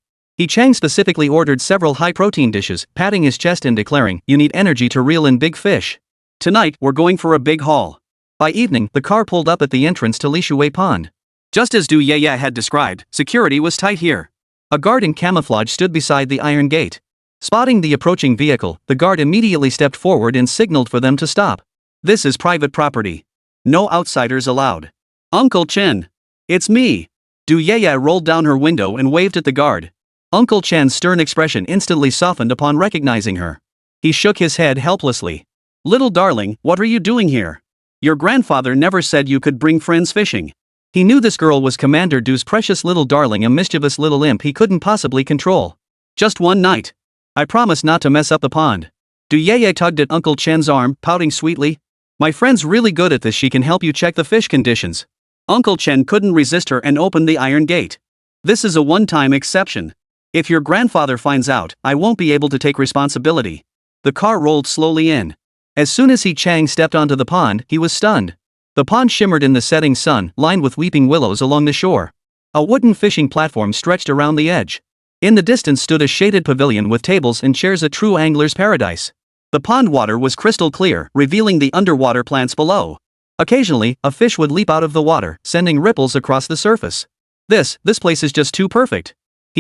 Chang specifically ordered several high-protein dishes, patting his chest and declaring, "You need energy to reel in big fish. Tonight, we're going for a big haul." By evening, the car pulled up at the entrance to Lishui Pond. Just as Du Yea had described, security was tight here. A guard in camouflage stood beside the iron gate. Spotting the approaching vehicle, the guard immediately stepped forward and signaled for them to stop. This is private property. No outsiders allowed. Uncle Chen. It's me. Du Yea rolled down her window and waved at the guard. Uncle Chen's stern expression instantly softened upon recognizing her. He shook his head helplessly. Little darling, what are you doing here? Your grandfather never said you could bring friends fishing. He knew this girl was Commander Du's precious little darling, a mischievous little imp he couldn't possibly control. Just one night. I promise not to mess up the pond. Du Yea tugged at Uncle Chen's arm, pouting sweetly. My friend's really good at this, she can help you check the fish conditions. Uncle Chen couldn't resist her and opened the iron gate. This is a one-time exception. If your grandfather finds out, I won't be able to take responsibility. The car rolled slowly in. As soon as Chang stepped onto the pond, he was stunned. The pond shimmered in the setting sun, lined with weeping willows along the shore. A wooden fishing platform stretched around the edge. In the distance stood a shaded pavilion with tables and chairs, a true angler's paradise. The pond water was crystal clear, revealing the underwater plants below. Occasionally, a fish would leap out of the water, sending ripples across the surface. This place is just too perfect.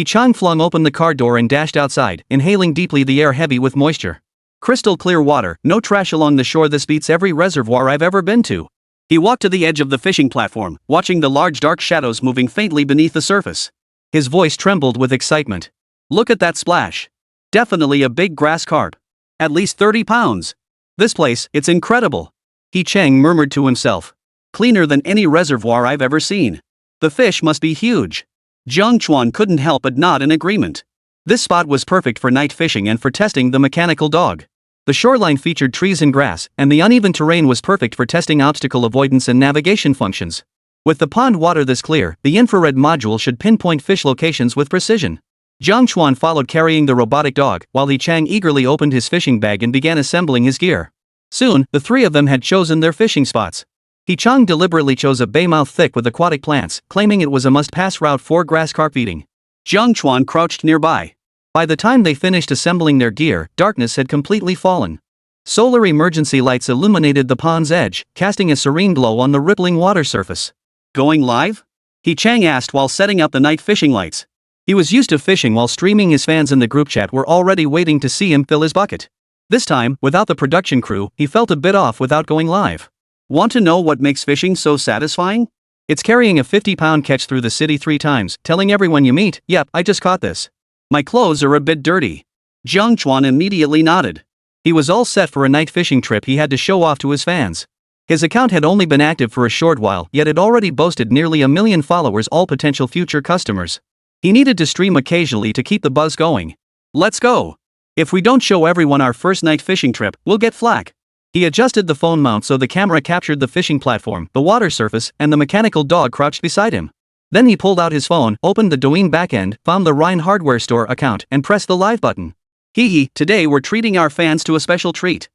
Chang flung open the car door and dashed outside, inhaling deeply the air heavy with moisture. Crystal clear water, no trash along the shore. This beats every reservoir I've ever been to. He walked to the edge of the fishing platform, watching the large dark shadows moving faintly beneath the surface. His voice trembled with excitement. Look at that splash. Definitely a big grass carp. At least 30 pounds. This place, it's incredible. Chang murmured to himself. Cleaner than any reservoir I've ever seen. The fish must be huge. Jiang Chuan couldn't help but nod in agreement. This spot was perfect for night fishing and for testing the mechanical dog. The shoreline featured trees and grass, and the uneven terrain was perfect for testing obstacle avoidance and navigation functions. With the pond water this clear, the infrared module should pinpoint fish locations with precision. Jiang Chuan followed carrying the robotic dog, while Chang eagerly opened his fishing bag and began assembling his gear. Soon, the three of them had chosen their fishing spots. Chang deliberately chose a baymouth thick with aquatic plants, claiming it was a must-pass route for grass carp eating. Jiang Chuan crouched nearby. By the time they finished assembling their gear, darkness had completely fallen. Solar emergency lights illuminated the pond's edge, casting a serene glow on the rippling water surface. Going live? Chang asked while setting up the night fishing lights. He was used to fishing while streaming. His fans in the group chat were already waiting to see him fill his bucket. This time, without the production crew, he felt a bit off without going live. Want to know what makes fishing so satisfying? It's carrying a 50-pound catch through the city 3 times, telling everyone you meet, "Yep, I just caught this. My clothes are a bit dirty." Jiang Chuan immediately nodded. He was all set for a night fishing trip he had to show off to his fans. His account had only been active for a short while, yet it already boasted nearly 1 million followers, all potential future customers. He needed to stream occasionally to keep the buzz going. Let's go. If we don't show everyone our first night fishing trip, we'll get flack. He adjusted the phone mount so the camera captured the fishing platform, the water surface, and the mechanical dog crouched beside him. Then he pulled out his phone, opened the Douyin backend, found the Rhine hardware store account, and pressed the live button. Today we're treating our fans to a special treat.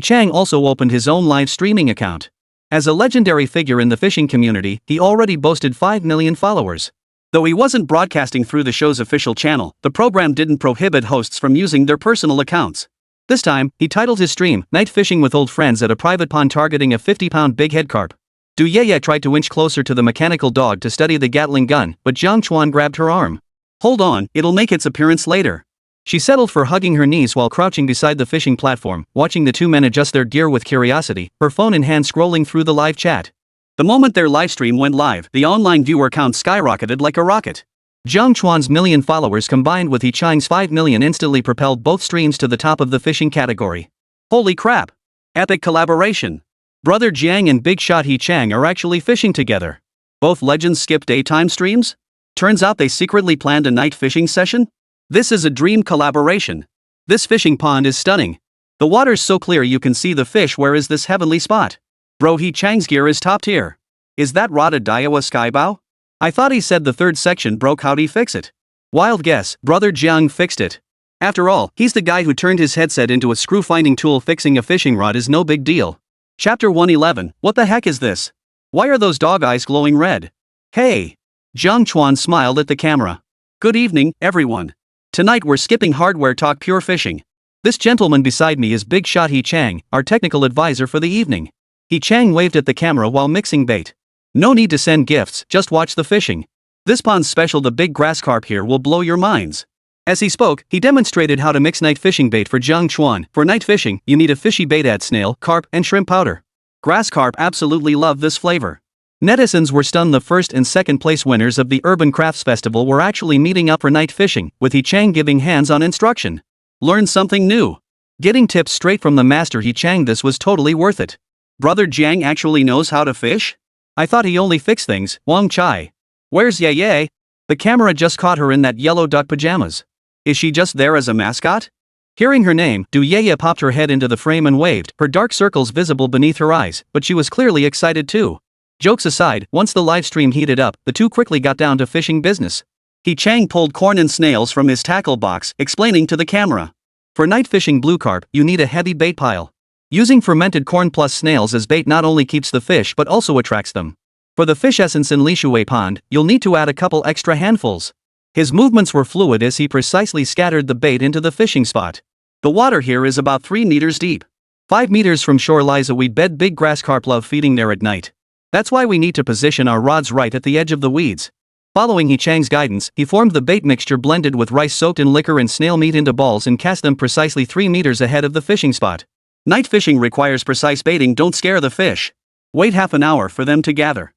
Chang also opened his own live streaming account. As a legendary figure in the fishing community, he already boasted 5 million followers. Though he wasn't broadcasting through the show's official channel, the program didn't prohibit hosts from using their personal accounts. This time, he titled his stream, "Night Fishing with Old Friends at a Private Pond Targeting a 50-pound Big-Head Carp." Du Yeye tried to inch closer to the mechanical dog to study the Gatling gun, but Jiang Chuan grabbed her arm. "Hold on, it'll make its appearance later." She settled for hugging her knees while crouching beside the fishing platform, watching the two men adjust their gear with curiosity, her phone in hand scrolling through the live chat. The moment their livestream went live, the online viewer count skyrocketed like a rocket. Jiang Chuan's 1 million followers combined with Chang's 5 million instantly propelled both streams to the top of the fishing category. Holy crap! Epic collaboration! Brother Jiang and big shot Chang are actually fishing together. Both legends skip daytime streams? Turns out they secretly planned a night fishing session? This is a dream collaboration. This fishing pond is stunning. The water's so clear you can see the fish. Where is this heavenly spot? Bro, Chang's gear is top tier. Is that rotted Daiwa skybow? I thought he said the third section broke. How'd he fix it? Wild guess, brother Jiang fixed it. After all, he's the guy who turned his headset into a screw-finding tool. Fixing a fishing rod is no big deal. Chapter 111, what the heck is this? Why are those dog eyes glowing red? Hey! Jiang Chuan smiled at the camera. Good evening, everyone. Tonight we're skipping hardware talk, pure fishing. This gentleman beside me is Big Shot Chang, our technical advisor for the evening. Chang waved at the camera while mixing bait. No need to send gifts, just watch the fishing. This pond's special, the big grass carp here will blow your minds. As he spoke, he demonstrated how to mix night fishing bait for Jiang Chuan. For night fishing, you need a fishy bait, add snail, carp, and shrimp powder. Grass carp absolutely love this flavor. Netizens were stunned. The first and second place winners of the Urban Crafts Festival were actually meeting up for night fishing, with Chang giving hands-on instruction. Learn something new. Getting tips straight from the master Chang. This was totally worth it. Brother Jiang actually knows how to fish? I thought he only fixed things. Wang Chai. Where's Yeye? The camera just caught her in that yellow duck pajamas. Is she just there as a mascot? Hearing her name, Du Yeye popped her head into the frame and waved, her dark circles visible beneath her eyes, but she was clearly excited too. Jokes aside, once the live stream heated up, the two quickly got down to fishing business. Chang pulled corn and snails from his tackle box, explaining to the camera. For night fishing blue carp, you need a heavy bait pile. Using fermented corn plus snails as bait not only keeps the fish but also attracts them. For the fish essence in Lishui Pond, you'll need to add a couple extra handfuls. His movements were fluid as he precisely scattered the bait into the fishing spot. The water here is about 3 meters deep. 5 meters from shore lies a weed bed. Big grass carp love feeding there at night. That's why we need to position our rods right at the edge of the weeds. Following Chang's guidance, he formed the bait mixture blended with rice soaked in liquor and snail meat into balls and cast them precisely 3 meters ahead of the fishing spot. Night fishing requires precise baiting. Don't scare the fish. Wait half an hour for them to gather.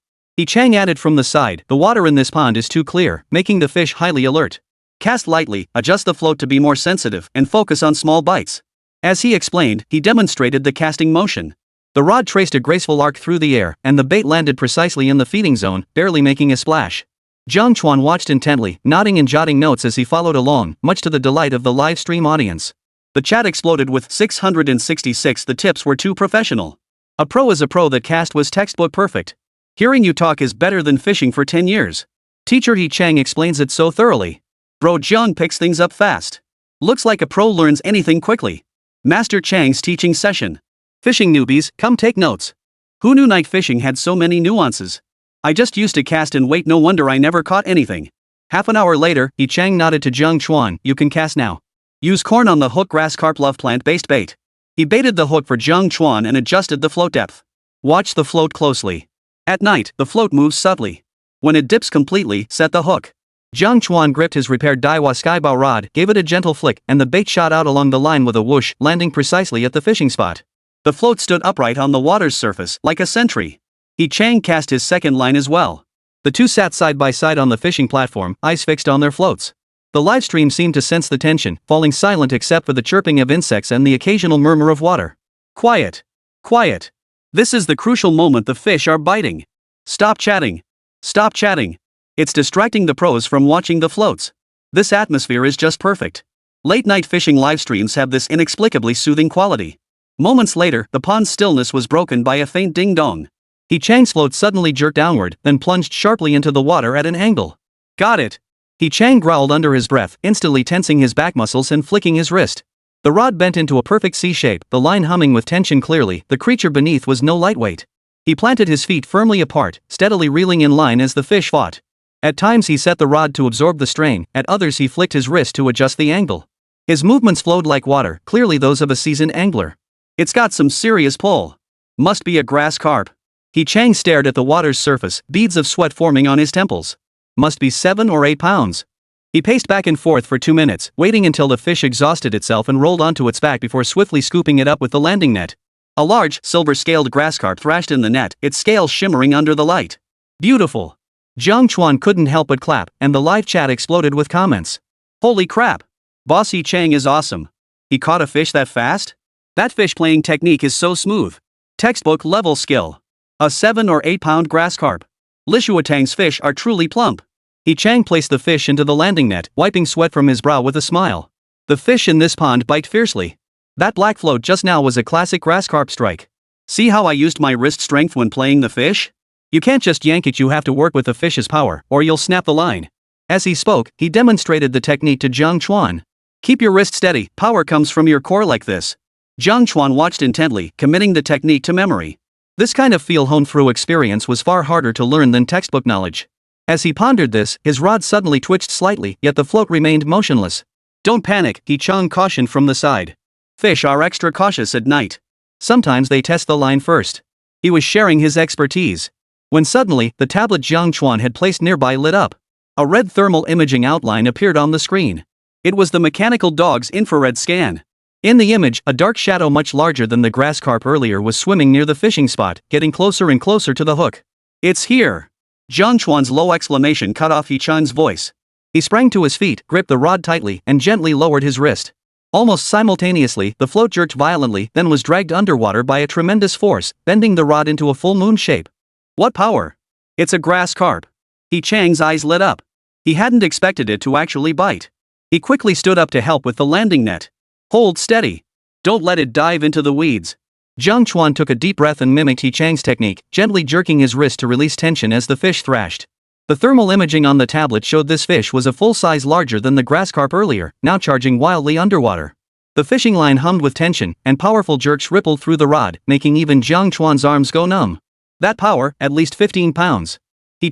Chang added from the side, the water in this pond is too clear, making the fish highly alert. Cast lightly, adjust the float to be more sensitive, and focus on small bites. As he explained, he demonstrated the casting motion. The rod traced a graceful arc through the air, and the bait landed precisely in the feeding zone, barely making a splash. Jiang Chuan watched intently, nodding and jotting notes as he followed along, much to the delight of the live stream audience. The chat exploded with 666. The tips were too professional. A pro is a pro. That cast was textbook perfect. Hearing you talk is better than fishing for 10 years. Teacher Chang explains it so thoroughly. Bro Jiang picks things up fast. Looks like a pro learns anything quickly. Master Chang's teaching session. Fishing newbies, come take notes. Who knew night fishing had so many nuances? I just used to cast and wait, no wonder I never caught anything. Half an hour later, Chang nodded to Jiang Chuan, you can cast now. Use corn on the hook, grass carp, love plant-based bait. He baited the hook for Jiang Chuan and adjusted the float depth. Watch the float closely. At night, the float moves subtly. When it dips completely, set the hook. Jiang Chuan gripped his repaired Daiwa skybow rod, gave it a gentle flick, and the bait shot out along the line with a whoosh, landing precisely at the fishing spot. The float stood upright on the water's surface, like a sentry. Chang cast his second line as well. The two sat side by side on the fishing platform, eyes fixed on their floats. The live stream seemed to sense the tension, falling silent except for the chirping of insects and the occasional murmur of water. Quiet. Quiet. This is the crucial moment, the fish are biting. Stop chatting. Stop chatting. It's distracting the pros from watching the floats. This atmosphere is just perfect. Late night fishing live streams have this inexplicably soothing quality. Moments later, the pond's stillness was broken by a faint ding-dong. Chang's float suddenly jerked downward, then plunged sharply into the water at an angle. Got it. Chang growled under his breath, instantly tensing his back muscles and flicking his wrist. The rod bent into a perfect C shape, the line humming with tension clearly. The creature beneath was no lightweight. He planted his feet firmly apart, steadily reeling in line as the fish fought. At times he set the rod to absorb the strain, at others he flicked his wrist to adjust the angle. His movements flowed like water, clearly those of a seasoned angler. It's got some serious pull. Must be a grass carp. Chang stared at the water's surface, beads of sweat forming on his temples. Must be 7 or 8 pounds. He paced back and forth for 2 minutes, waiting until the fish exhausted itself and rolled onto its back before swiftly scooping it up with the landing net. A large, silver-scaled grass carp thrashed in the net, its scales shimmering under the light. Beautiful. Jiang Chuan couldn't help but clap, and the live chat exploded with comments. Holy crap! Boss Chang is awesome. He caught a fish that fast? That fish playing technique is so smooth. Textbook level skill. A 7 or 8 pound grass carp. Lishuatang's fish are truly plump. Chang placed the fish into the landing net, wiping sweat from his brow with a smile. The fish in this pond bite fiercely. That black float just now was a classic grass carp strike. See how I used my wrist strength when playing the fish? You can't just yank it, you have to work with the fish's power, or you'll snap the line. As he spoke, he demonstrated the technique to Jiang Chuan. Keep your wrist steady, power comes from your core like this. Jiang Chuan watched intently, committing the technique to memory. This kind of feel honed through experience was far harder to learn than textbook knowledge. As he pondered this, his rod suddenly twitched slightly, yet the float remained motionless. Don't panic, Chang cautioned from the side. Fish are extra cautious at night. Sometimes they test the line first. He was sharing his expertise. When suddenly, the tablet Jiang Chuan had placed nearby lit up. A red thermal imaging outline appeared on the screen. It was the mechanical dog's infrared scan. In the image, a dark shadow much larger than the grass carp earlier was swimming near the fishing spot, getting closer and closer to the hook. It's here! Jiang Chuan's low exclamation cut off Chang's voice. He sprang to his feet, gripped the rod tightly, and gently lowered his wrist. Almost simultaneously, the float jerked violently, then was dragged underwater by a tremendous force, bending the rod into a full moon shape. What power! It's a grass carp. Chang's eyes lit up. He hadn't expected it to actually bite. He quickly stood up to help with the landing net. Hold steady. Don't let it dive into the weeds. Jiang Chuan took a deep breath and mimicked Chang's technique, gently jerking his wrist to release tension as the fish thrashed. The thermal imaging on the tablet showed this fish was a full size larger than the grass carp earlier, now charging wildly underwater. The fishing line hummed with tension, and powerful jerks rippled through the rod, making even Jiang Chuan's arms go numb. That power, at least 15 pounds.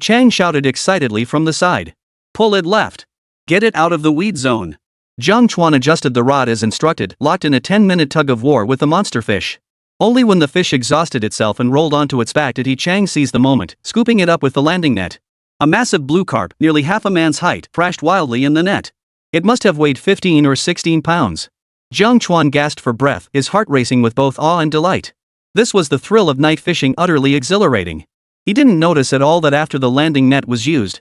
Chang shouted excitedly from the side. Pull it left. Get it out of the weed zone. Jiang Chuan adjusted the rod as instructed, locked in a 10-minute tug of war with the monster fish. Only when the fish exhausted itself and rolled onto its back did Chang seize the moment, scooping it up with the landing net. A massive blue carp, nearly half a man's height, thrashed wildly in the net. It must have weighed 15 or 16 pounds. Jiang Chuan gasped for breath, his heart racing with both awe and delight. This was the thrill of night fishing, utterly exhilarating. He didn't notice at all that after the landing net was used.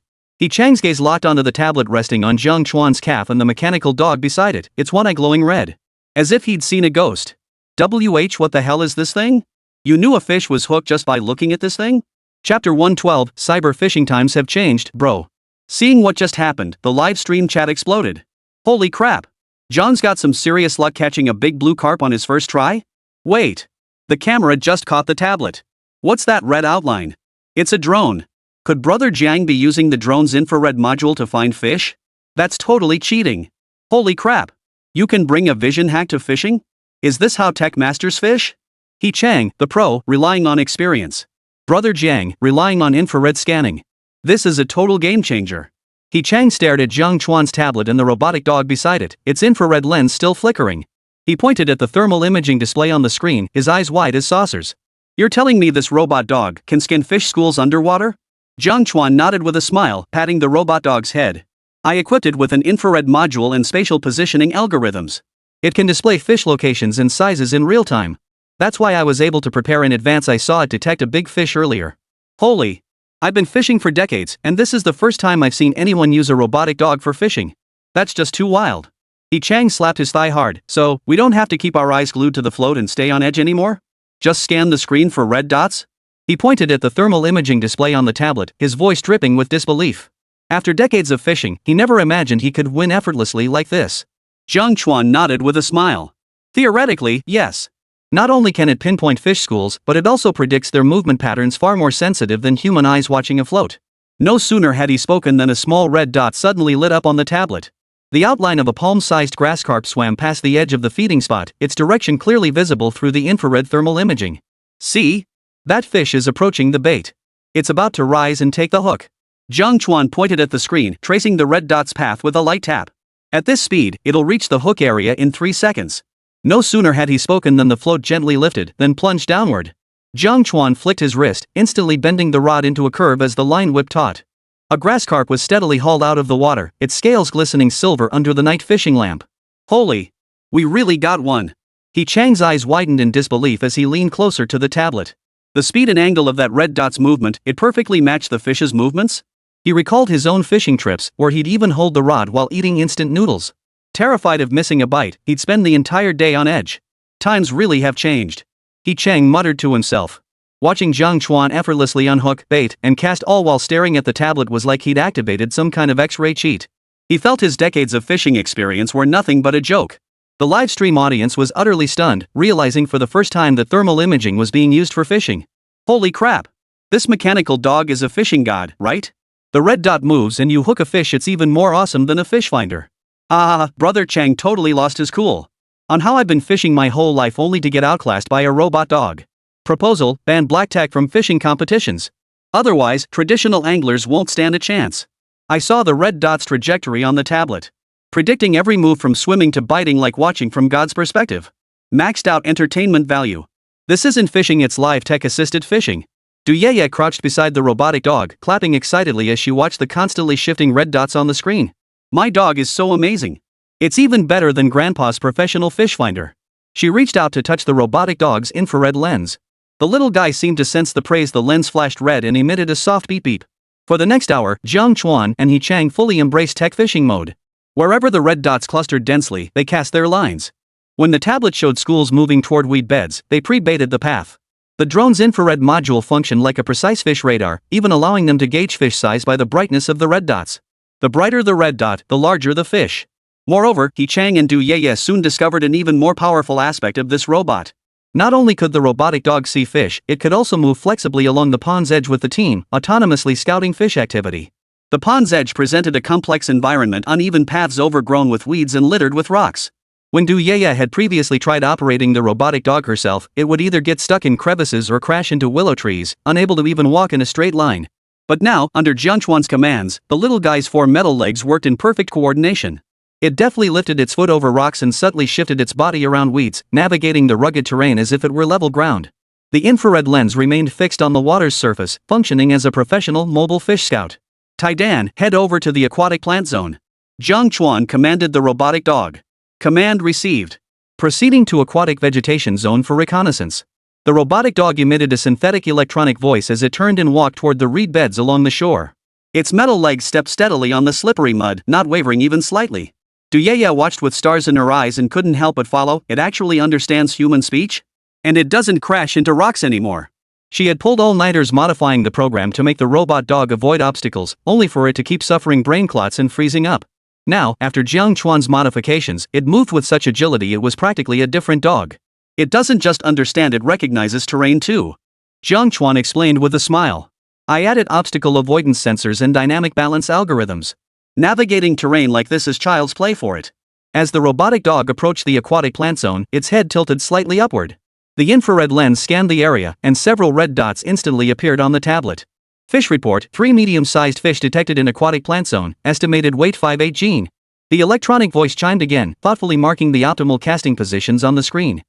Chang's gaze locked onto the tablet resting on Jiang Chuan's calf and the mechanical dog beside it, its one eye glowing red. As if he'd seen a ghost. What the hell is this thing? You knew a fish was hooked just by looking at this thing? Chapter 112, Cyber fishing times have changed, bro. Seeing what just happened, the live stream chat exploded. Holy crap! John's got some serious luck catching a big blue carp on his first try? Wait. The camera just caught the tablet. What's that red outline? It's a drone. Could Brother Jiang be using the drone's infrared module to find fish? That's totally cheating. Holy crap. You can bring a vision hack to fishing? Is this how tech masters fish? He Chang, the pro, relying on experience. Brother Jiang, relying on infrared scanning. This is a total game changer. He Chang stared at Jiang Chuan's tablet and the robotic dog beside it, its infrared lens still flickering. He pointed at the thermal imaging display on the screen, his eyes wide as saucers. You're telling me this robot dog can scan fish schools underwater? Jiang Chuan nodded with a smile, patting the robot dog's head. I equipped it with an infrared module and spatial positioning algorithms. It can display fish locations and sizes in real time. That's why I was able to prepare in advance. I saw it detect a big fish earlier. Holy! I've been fishing for decades, and this is the first time I've seen anyone use a robotic dog for fishing. That's just too wild. He Chang slapped his thigh hard. So, we don't have to keep our eyes glued to the float and stay on edge anymore? Just scan the screen for red dots? He pointed at the thermal imaging display on the tablet, his voice dripping with disbelief. After decades of fishing, he never imagined he could win effortlessly like this. Jiang Chuan nodded with a smile. Theoretically, yes. Not only can it pinpoint fish schools, but it also predicts their movement patterns far more sensitive than human eyes watching a float. No sooner had he spoken than a small red dot suddenly lit up on the tablet. The outline of a palm-sized grass carp swam past the edge of the feeding spot, its direction clearly visible through the infrared thermal imaging. See? That fish is approaching the bait. It's about to rise and take the hook. Jiang Chuan pointed at the screen, tracing the red dot's path with a light tap. At this speed, it'll reach the hook area in 3 seconds. No sooner had he spoken than the float gently lifted, then plunged downward. Jiang Chuan flicked his wrist, instantly bending the rod into a curve as the line whipped taut. A grass carp was steadily hauled out of the water, its scales glistening silver under the night fishing lamp. Holy! We really got one. He Chang's eyes widened in disbelief as he leaned closer to the tablet. The speed and angle of that red dot's movement, it perfectly matched the fish's movements? He recalled his own fishing trips, where he'd even hold the rod while eating instant noodles. Terrified of missing a bite, he'd spend the entire day on edge. Times really have changed. He Chang muttered to himself. Watching Jiang Chuan effortlessly unhook, bait, and cast all while staring at the tablet was like he'd activated some kind of X-ray cheat. He felt his decades of fishing experience were nothing but a joke. The live stream audience was utterly stunned, realizing for the first time that thermal imaging was being used for fishing. Holy crap! This mechanical dog is a fishing god, right? The red dot moves and you hook a fish. It's even more awesome than a fish finder. Brother Chang totally lost his cool. On how I've been fishing my whole life only to get outclassed by a robot dog. Proposal, ban blacktack from fishing competitions. Otherwise, traditional anglers won't stand a chance. I saw the red dot's trajectory on the tablet. Predicting every move from swimming to biting like watching from God's perspective. Maxed out entertainment value. This isn't fishing, it's live tech-assisted fishing. Duyeye crouched beside the robotic dog, clapping excitedly as she watched the constantly shifting red dots on the screen. My dog is so amazing. It's even better than Grandpa's professional fish finder. She reached out to touch the robotic dog's infrared lens. The little guy seemed to sense the praise. The lens flashed red and emitted a soft beep beep. For the next hour, Jiang Chuan and He Chang fully embraced tech fishing mode. Wherever the red dots clustered densely, they cast their lines. When the tablet showed schools moving toward weed beds, they pre-baited the path. The drone's infrared module functioned like a precise fish radar, even allowing them to gauge fish size by the brightness of the red dots. The brighter the red dot, the larger the fish. Moreover, He Chang and Duyeye soon discovered an even more powerful aspect of this robot. Not only could the robotic dog see fish, it could also move flexibly along the pond's edge with the team, autonomously scouting fish activity. The pond's edge presented a complex environment, uneven paths overgrown with weeds and littered with rocks. When Duyeye had previously tried operating the robotic dog herself, it would either get stuck in crevices or crash into willow trees, unable to even walk in a straight line. But now, under Jiang Chuan's commands, the little guy's 4 metal legs worked in perfect coordination. It deftly lifted its foot over rocks and subtly shifted its body around weeds, navigating the rugged terrain as if it were level ground. The infrared lens remained fixed on the water's surface, functioning as a professional mobile fish scout. Taidan, head over to the aquatic plant zone. Jiang Chuan commanded the robotic dog. Command received. Proceeding to aquatic vegetation zone for reconnaissance. The robotic dog emitted a synthetic electronic voice as it turned and walked toward the reed beds along the shore. Its metal legs stepped steadily on the slippery mud, not wavering even slightly. Duyeye watched with stars in her eyes and couldn't help but follow. It actually understands human speech? And it doesn't crash into rocks anymore. She had pulled all-nighters modifying the program to make the robot dog avoid obstacles, only for it to keep suffering brain clots and freezing up. Now, after Jiang Chuan's modifications, it moved with such agility it was practically a different dog. It doesn't just understand, it recognizes terrain too. Jiang Chuan explained with a smile. I added obstacle avoidance sensors and dynamic balance algorithms. Navigating terrain like this is child's play for it. As the robotic dog approached the aquatic plant zone, its head tilted slightly upward. The infrared lens scanned the area, and several red dots instantly appeared on the tablet. Fish report: 3 medium-sized fish detected in aquatic plant zone, estimated weight 5.8 gene. The electronic voice chimed again, thoughtfully marking the optimal casting positions on the screen.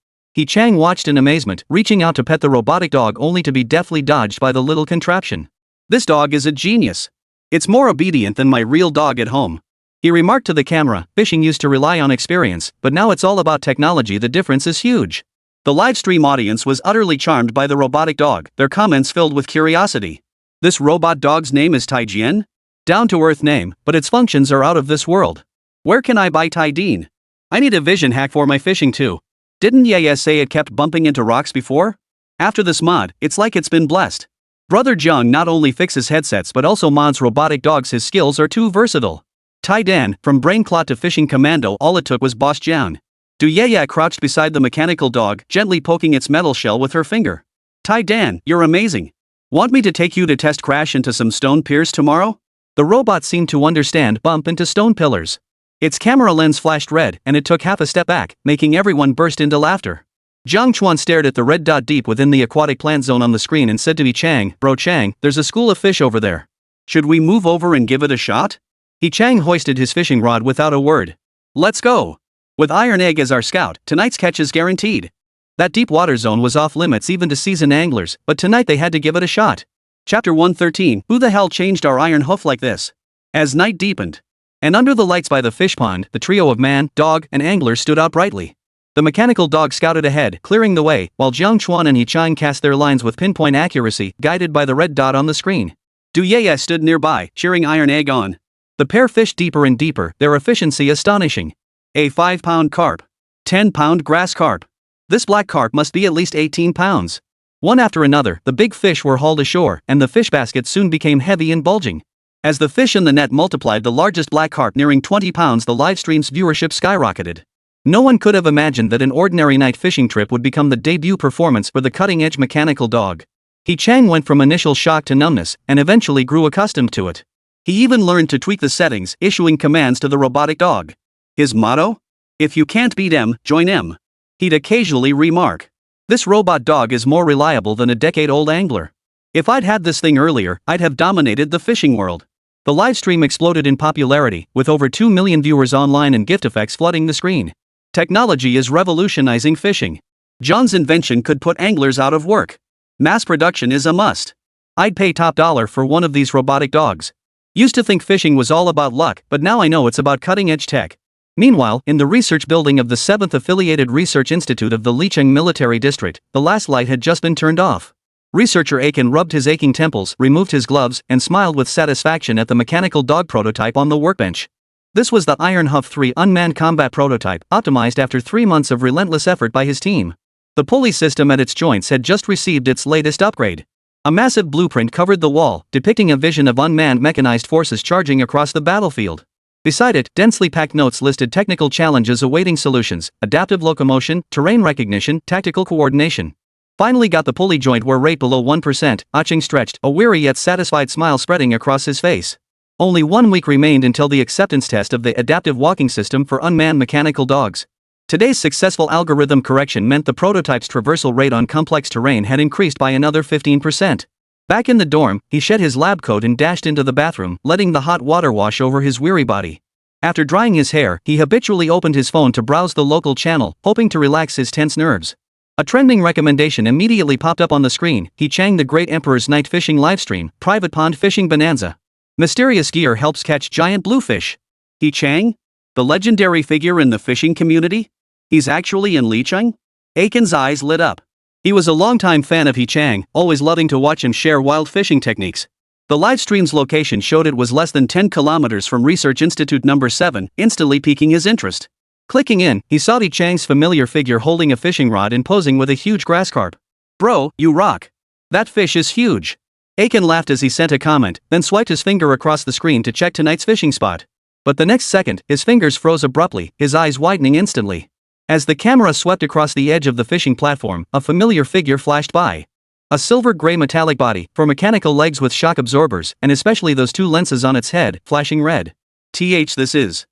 Chang watched in amazement, reaching out to pet the robotic dog only to be deftly dodged by the little contraption. "This dog is a genius. It's more obedient than my real dog at home," he remarked to the camera. Fishing used to rely on experience, but now it's all about technology. The difference is huge. The livestream audience was utterly charmed by the robotic dog, their comments filled with curiosity. "This robot dog's name is Taijian? Down-to-earth name, but its functions are out of this world. Where can I buy Taidine? I need a vision hack for my fishing too. Didn't Yaya say it kept bumping into rocks before? After this mod, it's like it's been blessed." Brother Jiang not only fixes headsets but also mods robotic dogs. His skills are too versatile. Tai Dan, from brain clot to fishing commando, all it took was Boss Jiang. Yaya crouched beside the mechanical dog, gently poking its metal shell with her finger. "Tai Dan, you're amazing. Want me to take you to test crash into some stone piers tomorrow?" The robot seemed to understand. Bump into stone pillars. Its camera lens flashed red, and it took half a step back, making everyone burst into laughter. Jiang Chuan stared at the red dot deep within the aquatic plant zone on the screen and said to Chang, "Bro Chang, there's a school of fish over there. Should we move over and give it a shot?" Chang hoisted his fishing rod without a word. "Let's go. With Iron Egg as our scout, tonight's catch is guaranteed." That deep water zone was off limits even to seasoned anglers, but tonight they had to give it a shot. Chapter 113, Who the hell changed our iron hoof like this? As night deepened, and under the lights by the fish pond, the trio of man, dog, and angler stood out brightly. The mechanical dog scouted ahead, clearing the way, while Jiang Chuan and Chang cast their lines with pinpoint accuracy, guided by the red dot on the screen. Yaya stood nearby, cheering Iron Egg on. The pair fished deeper and deeper, their efficiency astonishing. A 5-pound carp. 10-pound grass carp. This black carp must be at least 18 pounds. One after another, the big fish were hauled ashore, and the fish basket soon became heavy and bulging. As the fish in the net multiplied, the largest black carp nearing 20 pounds, the livestream's viewership skyrocketed. No one could have imagined that an ordinary night fishing trip would become the debut performance for the cutting-edge mechanical dog. Chang went from initial shock to numbness, and eventually grew accustomed to it. He even learned to tweak the settings, issuing commands to the robotic dog. His motto? "If you can't beat M, join M." He'd occasionally remark. "This robot dog is more reliable than a decade-old angler. If I'd had this thing earlier, I'd have dominated the fishing world." The livestream exploded in popularity, with over 2 million viewers online and gift effects flooding the screen. Technology is revolutionizing fishing. John's invention could put anglers out of work. Mass production is a must. I'd pay top dollar for one of these robotic dogs. Used to think fishing was all about luck, but now I know it's about cutting-edge tech. Meanwhile, in the research building of the 7th Affiliated Research Institute of the Licheng Military District, the last light had just been turned off. Researcher Aiken rubbed his aching temples, removed his gloves, and smiled with satisfaction at the mechanical dog prototype on the workbench. This was the Iron Hoof 3 unmanned combat prototype, optimized after 3 months of relentless effort by his team. The pulley system at its joints had just received its latest upgrade. A massive blueprint covered the wall, depicting a vision of unmanned mechanized forces charging across the battlefield. Beside it, densely packed notes listed technical challenges awaiting solutions: adaptive locomotion, terrain recognition, tactical coordination. Finally got the pulley joint where rate below 1%, Chang stretched, a weary yet satisfied smile spreading across his face. Only 1 week remained until the acceptance test of the adaptive walking system for unmanned mechanical dogs. Today's successful algorithm correction meant the prototype's traversal rate on complex terrain had increased by another 15%. Back in the dorm, he shed his lab coat and dashed into the bathroom, letting the hot water wash over his weary body. After drying his hair, he habitually opened his phone to browse the local channel, hoping to relax his tense nerves. A trending recommendation immediately popped up on the screen: Chang the Great Emperor's Night Fishing Livestream, Private Pond Fishing Bonanza. Mysterious gear helps catch giant bluefish. Chang? The legendary figure in the fishing community? He's actually in Licheng? Aiken's eyes lit up. He was a longtime fan of Chang, always loving to watch him share wild fishing techniques. The livestream's location showed it was less than 10 kilometers from Research Institute number 7, instantly piquing his interest. Clicking in, he saw Chang's familiar figure holding a fishing rod and posing with a huge grass carp. "Bro, you rock. That fish is huge." Aiken laughed as he sent a comment, then swiped his finger across the screen to check tonight's fishing spot. But the next second, his fingers froze abruptly, his eyes widening instantly. As the camera swept across the edge of the fishing platform, a familiar figure flashed by. A silver-gray metallic body, for mechanical legs with shock absorbers, and especially those 2 lenses on its head, flashing red. This is.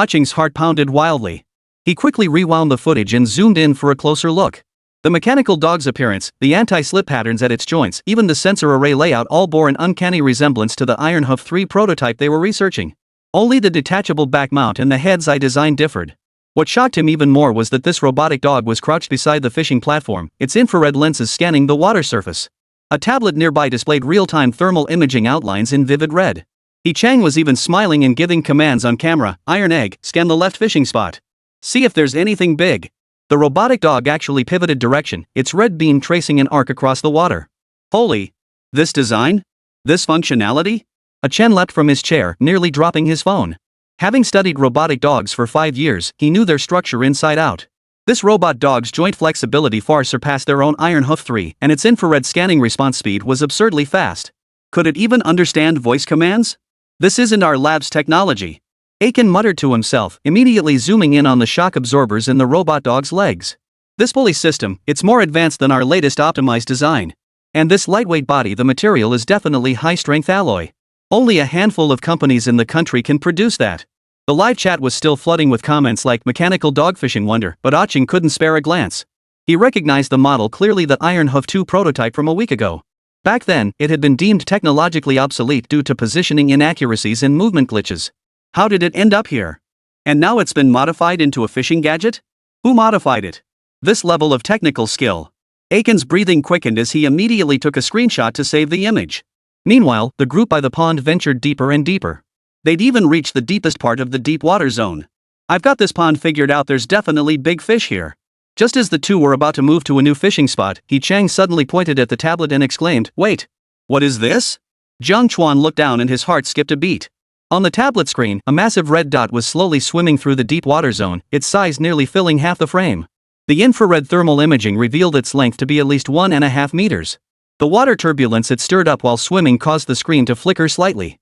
Chang's heart pounded wildly. He quickly rewound the footage and zoomed in for a closer look. The mechanical dog's appearance, the anti-slip patterns at its joints, even the sensor array layout all bore an uncanny resemblance to the Iron Hoof 3 prototype they were researching. Only the detachable back mount and the head's eye design differed. What shocked him even more was that this robotic dog was crouched beside the fishing platform, its infrared lenses scanning the water surface. A tablet nearby displayed real-time thermal imaging outlines in vivid red. Chang was even smiling and giving commands on camera. Iron egg, scan the left fishing spot. See if there's anything big. The robotic dog actually pivoted direction, its red beam tracing an arc across the water. Holy! This design? This functionality? Chen leapt from his chair, nearly dropping his phone. Having studied robotic dogs for 5 years, he knew their structure inside out. This robot dog's joint flexibility far surpassed their own Iron Hoof 3, and its infrared scanning response speed was absurdly fast. Could it even understand voice commands? This isn't our lab's technology. Aiken muttered to himself, immediately zooming in on the shock absorbers in the robot dog's legs. This pulley system, it's more advanced than our latest optimized design. And this lightweight body, the material is definitely high-strength alloy. Only a handful of companies in the country can produce that. The live chat was still flooding with comments like mechanical dogfishing wonder, but Aching couldn't spare a glance. He recognized the model, clearly the Iron Hoof 2 prototype from a week ago. Back then, it had been deemed technologically obsolete due to positioning inaccuracies and movement glitches. How did it end up here? And now it's been modified into a fishing gadget? Who modified it? This level of technical skill. Aiken's breathing quickened as he immediately took a screenshot to save the image. Meanwhile, the group by the pond ventured deeper and deeper. They'd even reached the deepest part of the deep water zone. I've got this pond figured out, there's definitely big fish here. Just as the two were about to move to a new fishing spot, Chang suddenly pointed at the tablet and exclaimed, "Wait! What is this?" Jiang Chuan looked down and his heart skipped a beat. On the tablet screen, a massive red dot was slowly swimming through the deep water zone, its size nearly filling half the frame. The infrared thermal imaging revealed its length to be at least 1.5 meters. The water turbulence it stirred up while swimming caused the screen to flicker slightly.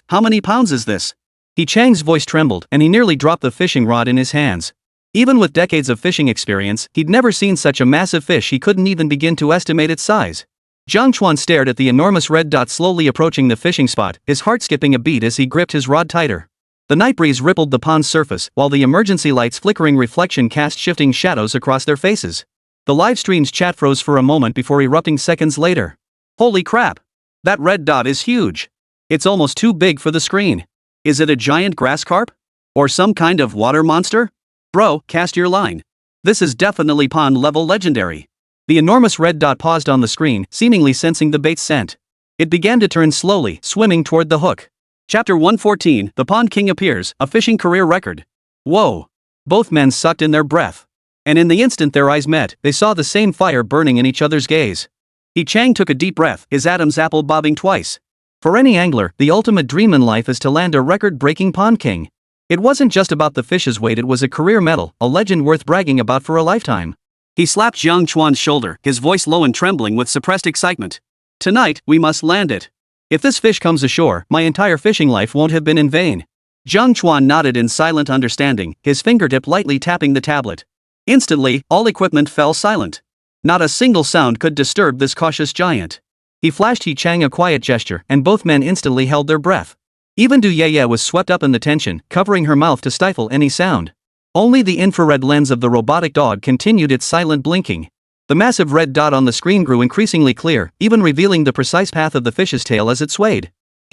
How many pounds is this? Chang's voice trembled, and he nearly dropped the fishing rod in his hands. Even with decades of fishing experience, he'd never seen such a massive fish he couldn't even begin to estimate its size. Jiang Chuan stared at the enormous red dot slowly approaching the fishing spot, his heart skipping a beat as he gripped his rod tighter. The night breeze rippled the pond's surface, while the emergency light's flickering reflection cast shifting shadows across their faces. The live stream's chat froze for a moment before erupting seconds later. Holy crap! That red dot is huge! It's almost too big for the screen. Is it a giant grass carp? Or some kind of water monster? Bro, cast your line. This is definitely pond-level legendary. The enormous red dot paused on the screen, seemingly sensing the bait's scent. It began to turn slowly, swimming toward the hook. Chapter 114, The Pond King Appears, a Fishing Career Record. Whoa! Both men sucked in their breath. And in the instant their eyes met, they saw the same fire burning in each other's gaze. Chang took a deep breath, his Adam's apple bobbing twice. For any angler, the ultimate dream in life is to land a record-breaking pond king. It wasn't just about the fish's weight, it was a career medal, a legend worth bragging about for a lifetime. He slapped Jiang Chuan's shoulder, his voice low and trembling with suppressed excitement. Tonight, we must land it. If this fish comes ashore, my entire fishing life won't have been in vain. Jiang Chuan nodded in silent understanding, his fingertip lightly tapping the tablet. Instantly, all equipment fell silent. Not a single sound could disturb this cautious giant. He flashed Chang a quiet gesture, and both men instantly held their breath. Even Du Yeye was swept up in the tension, covering her mouth to stifle any sound. Only the infrared lens of the robotic dog continued its silent blinking. The massive red dot on the screen grew increasingly clear, even revealing the precise path of the fish's tail as it swayed.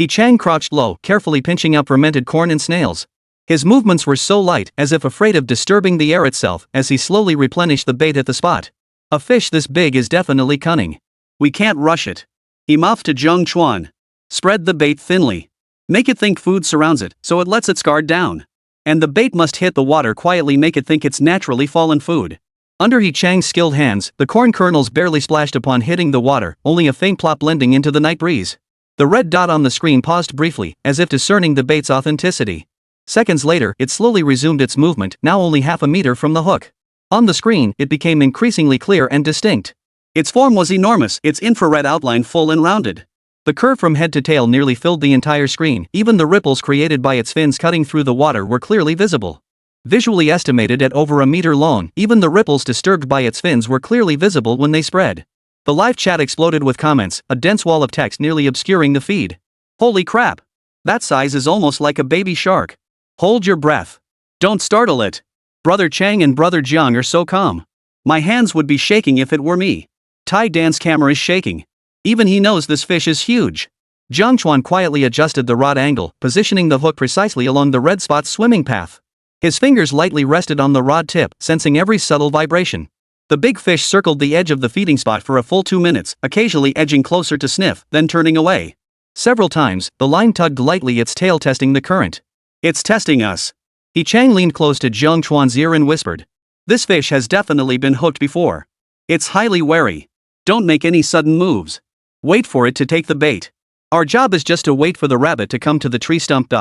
Chang crouched low, carefully pinching up fermented corn and snails. His movements were so light, as if afraid of disturbing the air itself, as he slowly replenished the bait at the spot. A fish this big is definitely cunning. We can't rush it. He mouthed to Jiang Chuan. Spread the bait thinly. Make it think food surrounds it, so it lets its guard down. And the bait must hit the water quietly, make it think it's naturally fallen food. Under Chang's skilled hands, the corn kernels barely splashed upon hitting the water, only a faint plop blending into the night breeze. The red dot on the screen paused briefly, as if discerning the bait's authenticity. Seconds later, it slowly resumed its movement, now only half a meter from the hook. On the screen, it became increasingly clear and distinct. Its form was enormous, its infrared outline full and rounded. The curve from head to tail nearly filled the entire screen, even the ripples created by its fins cutting through the water were clearly visible. Visually estimated at over a meter long, even the ripples disturbed by its fins were clearly visible when they spread. The live chat exploded with comments, a dense wall of text nearly obscuring the feed. Holy crap! That size is almost like a baby shark. Hold your breath. Don't startle it. Brother Chang and Brother Jiang are so calm. My hands would be shaking if it were me. Tai Dan's camera is shaking. Even he knows this fish is huge. Jiang Chuan quietly adjusted the rod angle, positioning the hook precisely along the red spot's swimming path. His fingers lightly rested on the rod tip, sensing every subtle vibration. The big fish circled the edge of the feeding spot for a full 2 minutes, occasionally edging closer to sniff, then turning away. Several times, the line tugged lightly, its tail testing the current. It's testing us. He Chang leaned close to Jiang Chuan's ear and whispered. This fish has definitely been hooked before. It's highly wary. Don't make any sudden moves. Wait for it to take the bait. Our job is just to wait for the rabbit to come to the tree stump.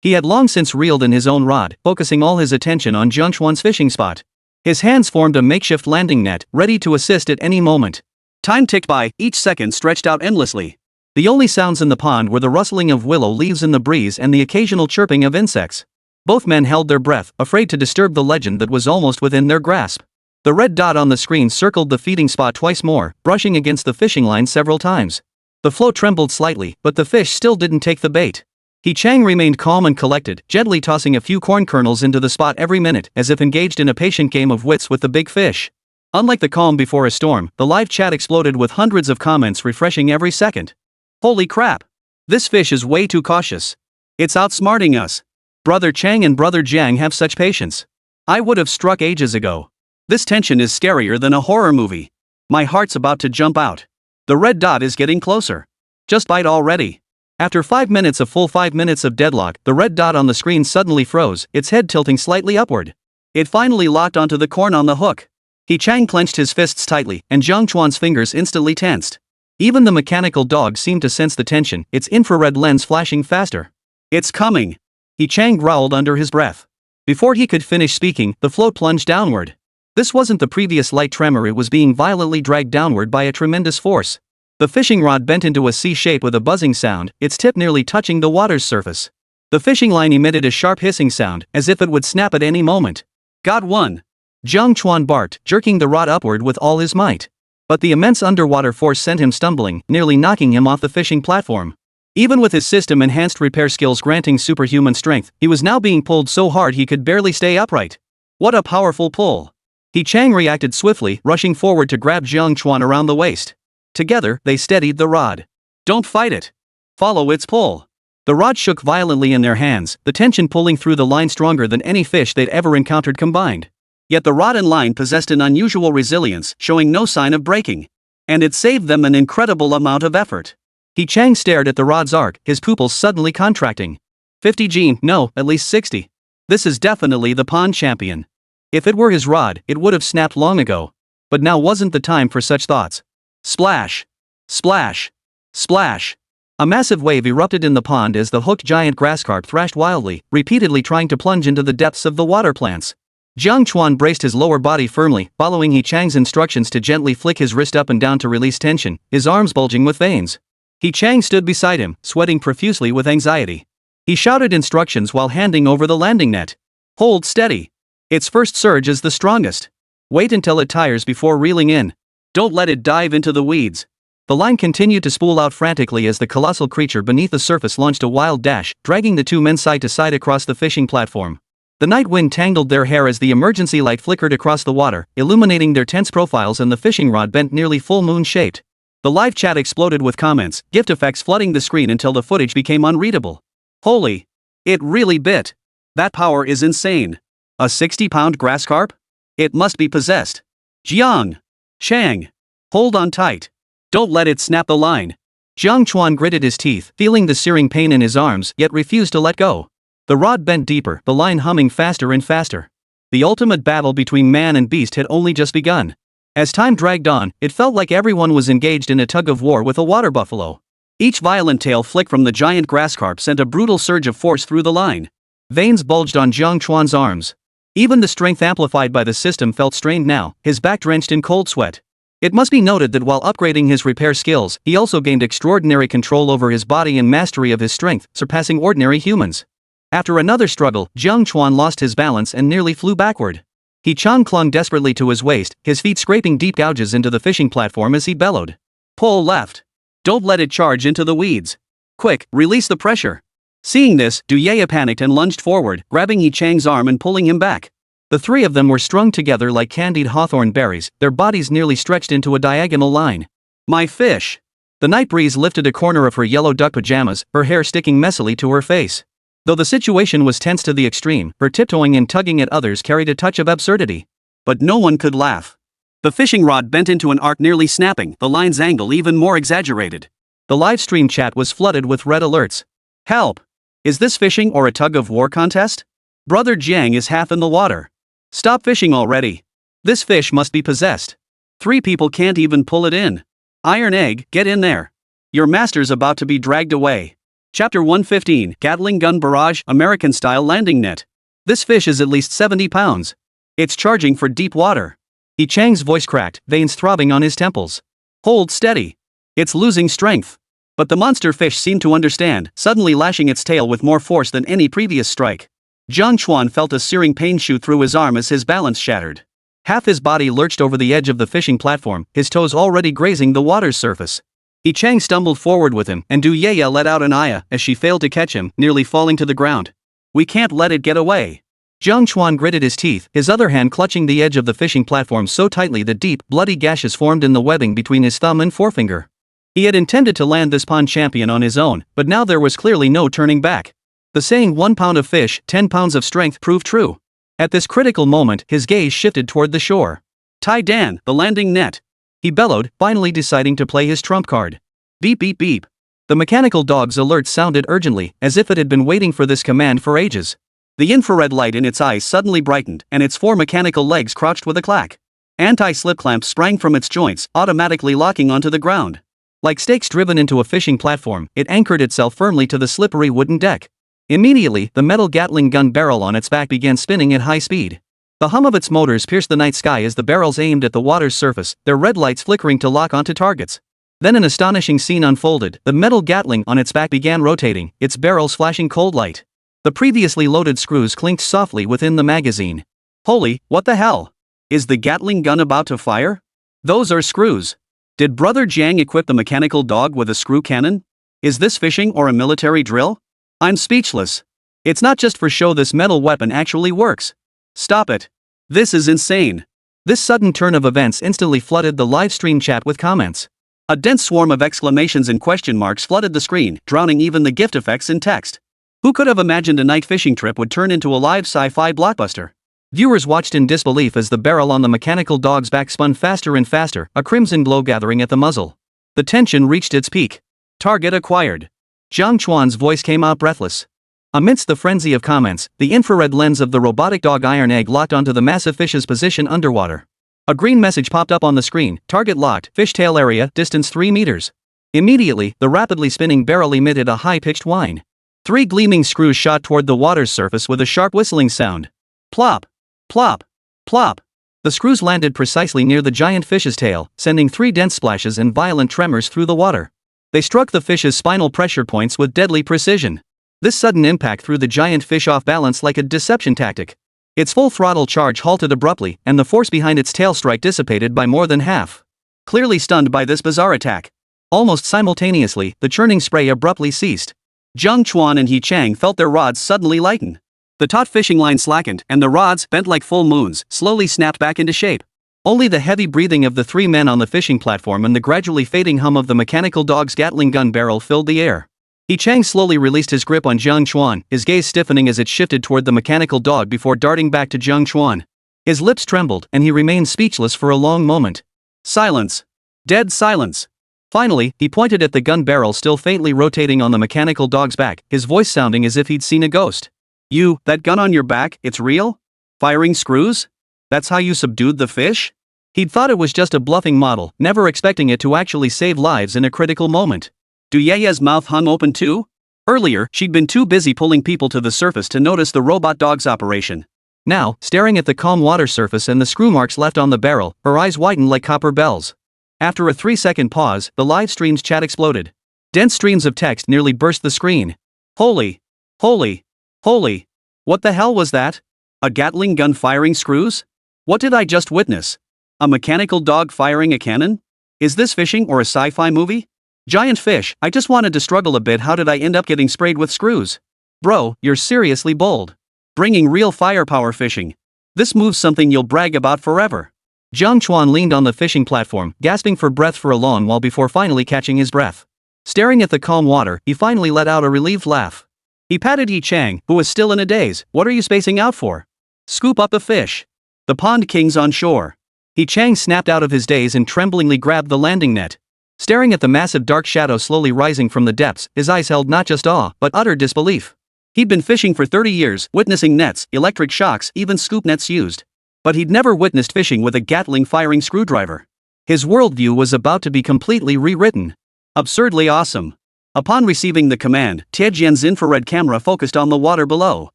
He had long since reeled in his own rod, focusing all his attention on Jiang Chuan's fishing spot. His hands formed a makeshift landing net, ready to assist at any moment. Time ticked by, each second stretched out endlessly. The only sounds in the pond were the rustling of willow leaves in the breeze and the occasional chirping of insects. Both men held their breath, afraid to disturb the legend that was almost within their grasp. The red dot on the screen circled the feeding spot twice more, brushing against the fishing line several times. The float trembled slightly, but the fish still didn't take the bait. He Chang remained calm and collected, gently tossing a few corn kernels into the spot every minute, as if engaged in a patient game of wits with the big fish. Unlike the calm before a storm, the live chat exploded with hundreds of comments refreshing every second. Holy crap! This fish is way too cautious. It's outsmarting us. Brother Chang and Brother Jiang have such patience. I would have struck ages ago. This tension is scarier than a horror movie. My heart's about to jump out. The red dot is getting closer. Just bite already. After 5 minutes, a full 5 minutes of deadlock, the red dot on the screen suddenly froze, its head tilting slightly upward. It finally locked onto the corn on the hook. He Chang clenched his fists tightly, and Jiang Chuan's fingers instantly tensed. Even the mechanical dog seemed to sense the tension, its infrared lens flashing faster. It's coming. He Chang growled under his breath. Before he could finish speaking, the float plunged downward. This wasn't the previous light tremor, it was being violently dragged downward by a tremendous force. The fishing rod bent into a C shape with a buzzing sound, its tip nearly touching the water's surface. The fishing line emitted a sharp hissing sound, as if it would snap at any moment. Got one! Jiang Chuan barked, jerking the rod upward with all his might. But the immense underwater force sent him stumbling, nearly knocking him off the fishing platform. Even with his system-enhanced repair skills granting superhuman strength, he was now being pulled so hard he could barely stay upright. What a powerful pull! He Chang reacted swiftly, rushing forward to grab Jiang Chuan around the waist. Together, they steadied the rod. Don't fight it. Follow its pull. The rod shook violently in their hands, the tension pulling through the line stronger than any fish they'd ever encountered combined. Yet the rod and line possessed an unusual resilience, showing no sign of breaking. And it saved them an incredible amount of effort. He Chang stared at the rod's arc, his pupils suddenly contracting. 50 Gene, no, at least 60. This is definitely the pond champion. If it were his rod, it would have snapped long ago. But now wasn't the time for such thoughts. Splash! Splash! Splash! A massive wave erupted in the pond as the hooked giant grasscarp thrashed wildly, repeatedly trying to plunge into the depths of the water plants. Jiang Chuan braced his lower body firmly, following He Chang's instructions to gently flick his wrist up and down to release tension, his arms bulging with veins. He Chang stood beside him, sweating profusely with anxiety. He shouted instructions while handing over the landing net. Hold steady. Its first surge is the strongest. Wait until it tires before reeling in. Don't let it dive into the weeds. The line continued to spool out frantically as the colossal creature beneath the surface launched a wild dash, dragging the two men side to side across the fishing platform. The night wind tangled their hair as the emergency light flickered across the water, illuminating their tense profiles, and the fishing rod bent nearly full moon-shaped. The live chat exploded with comments, gift effects flooding the screen until the footage became unreadable. Holy! It really bit! That power is insane! A 60-pound grasscarp? It must be possessed. Jiang! Chang! Hold on tight. Don't let it snap the line. Jiang Chuan gritted his teeth, feeling the searing pain in his arms, yet refused to let go. The rod bent deeper, the line humming faster and faster. The ultimate battle between man and beast had only just begun. As time dragged on, it felt like everyone was engaged in a tug-of-war with a water buffalo. Each violent tail flick from the giant grasscarp sent a brutal surge of force through the line. Veins bulged on Jiang Chuan's arms. Even the strength amplified by the system felt strained now, his back drenched in cold sweat. It must be noted that while upgrading his repair skills, he also gained extraordinary control over his body and mastery of his strength, surpassing ordinary humans. After another struggle, Jiang Chuan lost his balance and nearly flew backward. He Chang clung desperately to his waist, his feet scraping deep gouges into the fishing platform as he bellowed. Pull left. Don't let it charge into the weeds. Quick, release the pressure. Seeing this, Du Ye panicked and lunged forward, grabbing Yi Chang's arm and pulling him back. The three of them were strung together like candied hawthorn berries, their bodies nearly stretched into a diagonal line. My fish! The night breeze lifted a corner of her yellow duck pajamas, her hair sticking messily to her face. Though the situation was tense to the extreme, her tiptoeing and tugging at others carried a touch of absurdity. But no one could laugh. The fishing rod bent into an arc, nearly snapping, the line's angle even more exaggerated. The live stream chat was flooded with red alerts. Help! Is this fishing or a tug-of-war contest? Brother Jiang is half in the water. Stop fishing already. This fish must be possessed. 3 people can't even pull it in. Iron Egg, get in there. Your master's about to be dragged away. Chapter 115, Gatling Gun Barrage, American-style landing net. This fish is at least 70 pounds. It's charging for deep water. Yi Chang's voice cracked, veins throbbing on his temples. Hold steady. It's losing strength. But the monster fish seemed to understand, suddenly lashing its tail with more force than any previous strike. Jiang Chuan felt a searing pain shoot through his arm as his balance shattered. Half his body lurched over the edge of the fishing platform, his toes already grazing the water's surface. Yi Chang stumbled forward with him, and Du Yaya let out an ayah as she failed to catch him, nearly falling to the ground. We can't let it get away. Jiang Chuan gritted his teeth, his other hand clutching the edge of the fishing platform so tightly that deep, bloody gashes formed in the webbing between his thumb and forefinger. He had intended to land this pond champion on his own, but now there was clearly no turning back. The saying 1 pound of fish, 10 pounds of strength proved true. At this critical moment, his gaze shifted toward the shore. Tai Dan, the landing net. He bellowed, finally deciding to play his trump card. Beep beep beep. The mechanical dog's alert sounded urgently, as if it had been waiting for this command for ages. The infrared light in its eyes suddenly brightened, and its 4 mechanical legs crouched with a clack. Anti-slip clamps sprang from its joints, automatically locking onto the ground. Like stakes driven into a fishing platform, it anchored itself firmly to the slippery wooden deck. Immediately, the metal Gatling gun barrel on its back began spinning at high speed. The hum of its motors pierced the night sky as the barrels aimed at the water's surface, their red lights flickering to lock onto targets. Then an astonishing scene unfolded. The metal Gatling on its back began rotating, its barrels flashing cold light. The previously loaded screws clinked softly within the magazine. Holy, what the hell? Is the Gatling gun about to fire? Those are screws. Did Brother Jiang equip the mechanical dog with a screw cannon? Is this fishing or a military drill? I'm speechless. It's not just for show, this metal weapon actually works. Stop it. This is insane. This sudden turn of events instantly flooded the live stream chat with comments. A dense swarm of exclamations and question marks flooded the screen, drowning even the gift effects in text. Who could have imagined a night fishing trip would turn into a live sci-fi blockbuster? Viewers watched in disbelief as the barrel on the mechanical dog's back spun faster and faster, a crimson glow gathering at the muzzle. The tension reached its peak. Target acquired. Jiang Chuan's voice came out breathless. Amidst the frenzy of comments, the infrared lens of the robotic dog Iron Egg locked onto the massive fish's position underwater. A green message popped up on the screen: target locked, fishtail area, distance 3 meters. Immediately, the rapidly spinning barrel emitted a high-pitched whine. 3 gleaming screws shot toward the water's surface with a sharp whistling sound. Plop! Plop! Plop! The screws landed precisely near the giant fish's tail, sending 3 dense splashes and violent tremors through the water. They struck the fish's spinal pressure points with deadly precision. This sudden impact threw the giant fish off balance like a deception tactic. Its full throttle charge halted abruptly, and the force behind its tail strike dissipated by more than half. Clearly stunned by this bizarre attack. Almost simultaneously, the churning spray abruptly ceased. Jiang Chuan and Yi Chang felt their rods suddenly lighten. The taut fishing line slackened, and the rods, bent like full moons, slowly snapped back into shape. Only the heavy breathing of the 3 men on the fishing platform and the gradually fading hum of the mechanical dog's Gatling gun barrel filled the air. Yi Chang slowly released his grip on Jiang Chuan, his gaze stiffening as it shifted toward the mechanical dog before darting back to Jiang Chuan. His lips trembled, and he remained speechless for a long moment. Silence. Dead silence. Finally, he pointed at the gun barrel still faintly rotating on the mechanical dog's back, his voice sounding as if he'd seen a ghost. You, that gun on your back, it's real? Firing screws? That's how you subdued the fish? He'd thought it was just a bluffing model, never expecting it to actually save lives in a critical moment. Du Yaya's mouth hung open too? Earlier, she'd been too busy pulling people to the surface to notice the robot dog's operation. Now, staring at the calm water surface and the screw marks left on the barrel, her eyes widened like copper bells. After a 3-second pause, the live stream's chat exploded. Dense streams of text nearly burst the screen. Holy! Holy! Holy! What the hell was that? A Gatling gun firing screws? What did I just witness? A mechanical dog firing a cannon? Is this fishing or a sci-fi movie? Giant fish, I just wanted to struggle a bit. How did I end up getting sprayed with screws? Bro, you're seriously bold. Bringing real firepower fishing. This move's something you'll brag about forever. Jiang Chuan leaned on the fishing platform, gasping for breath for a long while before finally catching his breath. Staring at the calm water, he finally let out a relieved laugh. He patted Yi Chang, who was still in a daze. What are you spacing out for? Scoop up the fish. The pond king's on shore. Yi Chang snapped out of his daze and tremblingly grabbed the landing net. Staring at the massive dark shadow slowly rising from the depths, his eyes held not just awe, but utter disbelief. He'd been fishing for 30 years, witnessing nets, electric shocks, even scoop nets used. But he'd never witnessed fishing with a Gatling-firing screwdriver. His worldview was about to be completely rewritten. Absurdly awesome. Upon receiving the command, Tiejian's infrared camera focused on the water below.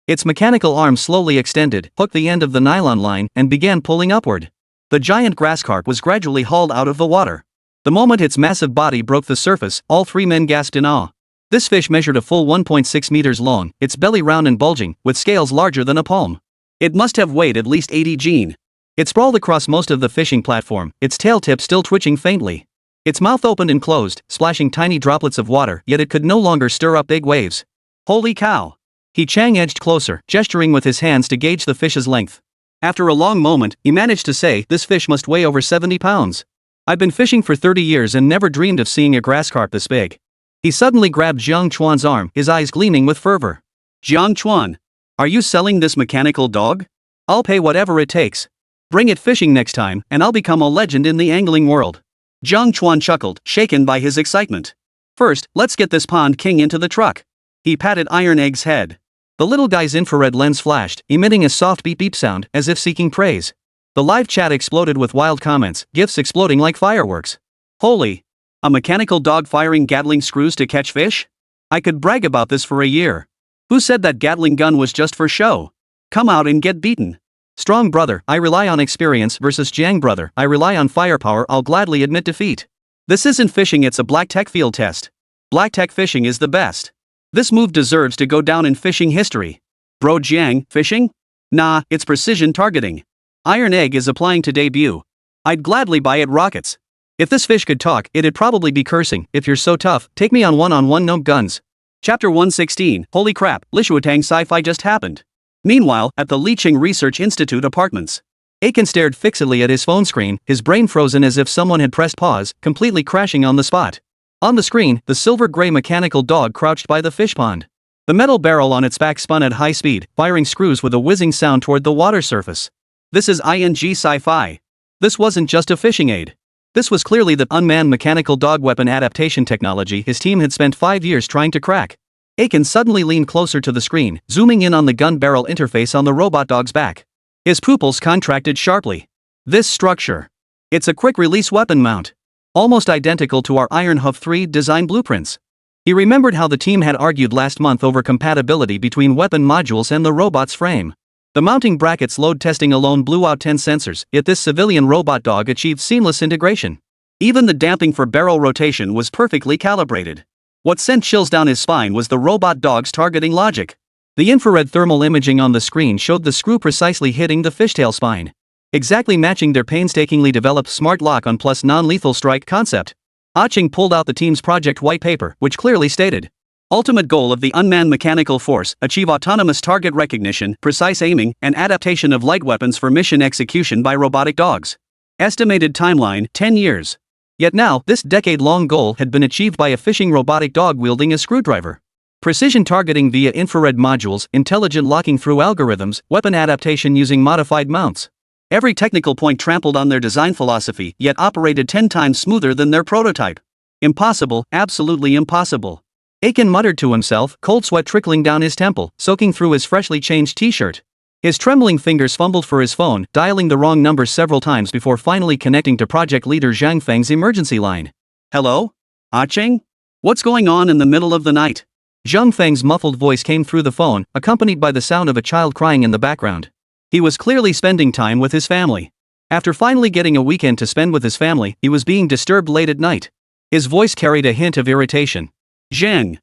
Its mechanical arm slowly extended, hooked the end of the nylon line, and began pulling upward. The giant grass carp was gradually hauled out of the water. The moment its massive body broke the surface, all three men gasped in awe. This fish measured a full 1.6 meters long, its belly round and bulging, with scales larger than a palm. It must have weighed at least 80 gene. It sprawled across most of the fishing platform, its tail tip still twitching faintly. Its mouth opened and closed, splashing tiny droplets of water, yet it could no longer stir up big waves. Holy cow! Yi Chang edged closer, gesturing with his hands to gauge the fish's length. After a long moment, he managed to say, "This fish must weigh over 70 pounds. I've been fishing for 30 years and never dreamed of seeing a grass carp this big." He suddenly grabbed Jiang Chuan's arm, his eyes gleaming with fervor. "Jiang Chuan, are you selling this mechanical dog? I'll pay whatever it takes. Bring it fishing next time, and I'll become a legend in the angling world." Jiang Chuan chuckled, shaken by his excitement. "First, let's get this pond king into the truck." He patted Iron Egg's head. The little guy's infrared lens flashed, emitting a soft beep-beep sound, as if seeking praise. The live chat exploded with wild comments, gifs exploding like fireworks. "Holy! A mechanical dog firing Gatling screws to catch fish? I could brag about this for a year. Who said that Gatling gun was just for show? Come out and get beaten." Strong brother, I rely on experience versus Jiang brother, I rely on firepower, I'll gladly admit defeat. This isn't fishing, it's a black tech field test. Black tech fishing is the best. This move deserves to go down in fishing history. Bro Jiang, fishing? Nah, it's precision targeting. Iron Egg is applying to debut. I'd gladly buy it rockets. If this fish could talk, it'd probably be cursing. If you're so tough, take me on one-on-one, no guns. Chapter 116, Holy crap, Lishuatang sci-fi just happened. Meanwhile, at the Liqing Research Institute apartments, Aiken stared fixedly at his phone screen, his brain frozen as if someone had pressed pause, completely crashing on the spot. On the screen, the silver-gray mechanical dog crouched by the fish pond. The metal barrel on its back spun at high speed, firing screws with a whizzing sound toward the water surface. This is ING sci-fi. This wasn't just a fishing aid. This was clearly the unmanned mechanical dog weapon adaptation technology his team had spent 5 years trying to crack. Aiken suddenly leaned closer to the screen, zooming in on the gun barrel interface on the robot dog's back. His pupils contracted sharply. This structure. It's a quick-release weapon mount. Almost identical to our Iron Hoof 3 design blueprints. He remembered how the team had argued last month over compatibility between weapon modules and the robot's frame. The mounting brackets load testing alone blew out 10 sensors, yet this civilian robot dog achieved seamless integration. Even the damping for barrel rotation was perfectly calibrated. What sent chills down his spine was the robot dog's targeting logic. The infrared thermal imaging on the screen showed the screw precisely hitting the fishtail spine, exactly matching their painstakingly developed smart lock-on plus non-lethal strike concept. Ah-Ching pulled out the team's project white paper, which clearly stated, ultimate goal of the unmanned mechanical force, achieve autonomous target recognition, precise aiming, and adaptation of light weapons for mission execution by robotic dogs. Estimated timeline, 10 years. Yet now, this decade-long goal had been achieved by a fishing robotic dog wielding a screwdriver. Precision targeting via infrared modules, intelligent locking through algorithms, weapon adaptation using modified mounts. Every technical point trampled on their design philosophy, yet operated 10 times smoother than their prototype. Impossible, absolutely impossible. Aiken muttered to himself, cold sweat trickling down his temple, soaking through his freshly changed t-shirt. His trembling fingers fumbled for his phone, dialing the wrong number several times before finally connecting to project leader Zhang Feng's emergency line. Hello? Ah-Ching? What's going on in the middle of the night? Zhang Feng's muffled voice came through the phone, accompanied by the sound of a child crying in the background. He was clearly spending time with his family. After finally getting a weekend to spend with his family, he was being disturbed late at night. His voice carried a hint of irritation. Zhen.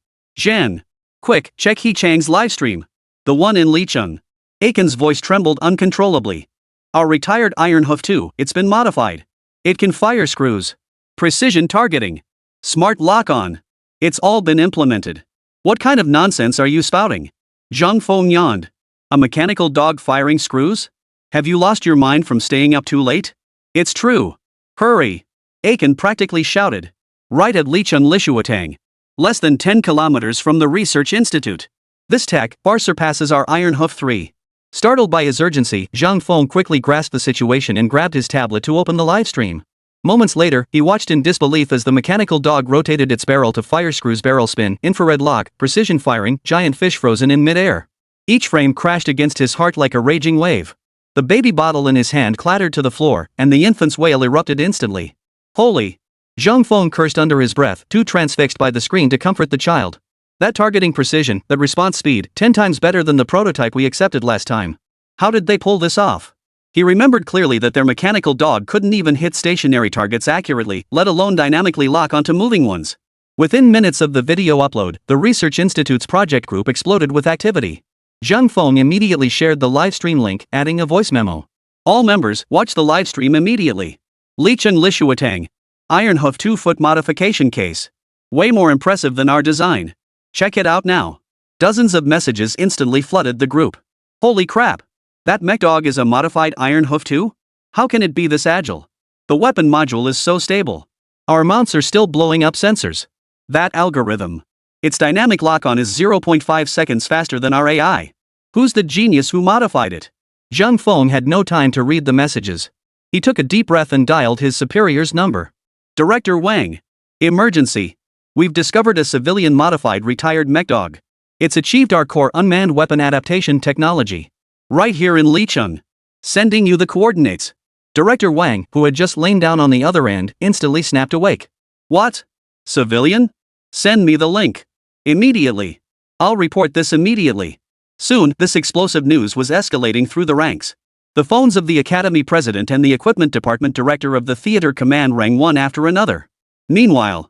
Quick, check Yi Chang's livestream. The one in Licheng. Aiken's voice trembled uncontrollably. Our retired Iron Hoof 2, it's been modified. It can fire screws. Precision targeting. Smart lock-on. It's all been implemented. What kind of nonsense are you spouting? Zhang Feng yawned. A mechanical dog firing screws? Have you lost your mind from staying up too late? It's true. Hurry! Aiken practically shouted. Right at Lichun Lishuatang. Less than 10 kilometers from the research institute. This tech far surpasses our Iron Hoof 3. Startled by his urgency, Zhang Feng quickly grasped the situation and grabbed his tablet to open the livestream. Moments later, he watched in disbelief as the mechanical dog rotated its barrel to fire screws, barrel spin, infrared lock, precision firing, giant fish frozen in midair. Each frame crashed against his heart like a raging wave. The baby bottle in his hand clattered to the floor, and the infant's wail erupted instantly. Holy! Zhang Feng cursed under his breath, too transfixed by the screen to comfort the child. That targeting precision, that response speed, 10 times better than the prototype we accepted last time. How did they pull this off? He remembered clearly that their mechanical dog couldn't even hit stationary targets accurately, let alone dynamically lock onto moving ones. Within minutes of the video upload, the Research Institute's project group exploded with activity. Zhang Feng immediately shared the livestream link, adding a voice memo. All members, watch the livestream immediately. Lichun Lishuatang. Iron Hoof 2-foot modification case. Way more impressive than our design. Check it out now. Dozens of messages instantly flooded the group. Holy crap! That mech dog is a modified Iron Hoof 2? How can it be this agile? The weapon module is so stable. Our mounts are still blowing up sensors. That algorithm. Its dynamic lock-on is 0.5 seconds faster than our AI. Who's the genius who modified it? Zhang Feng had no time to read the messages. He took a deep breath and dialed his superior's number. Director Wang. Emergency. We've discovered a civilian-modified retired mech dog. It's achieved our core unmanned weapon adaptation technology. Right here in Lichun. Sending you the coordinates. Director Wang, who had just lain down on the other end, instantly snapped awake. What? Civilian? Send me the link. Immediately. I'll report this immediately. Soon, this explosive news was escalating through the ranks. The phones of the Academy President and the Equipment Department Director of the Theater Command rang one after another. Meanwhile,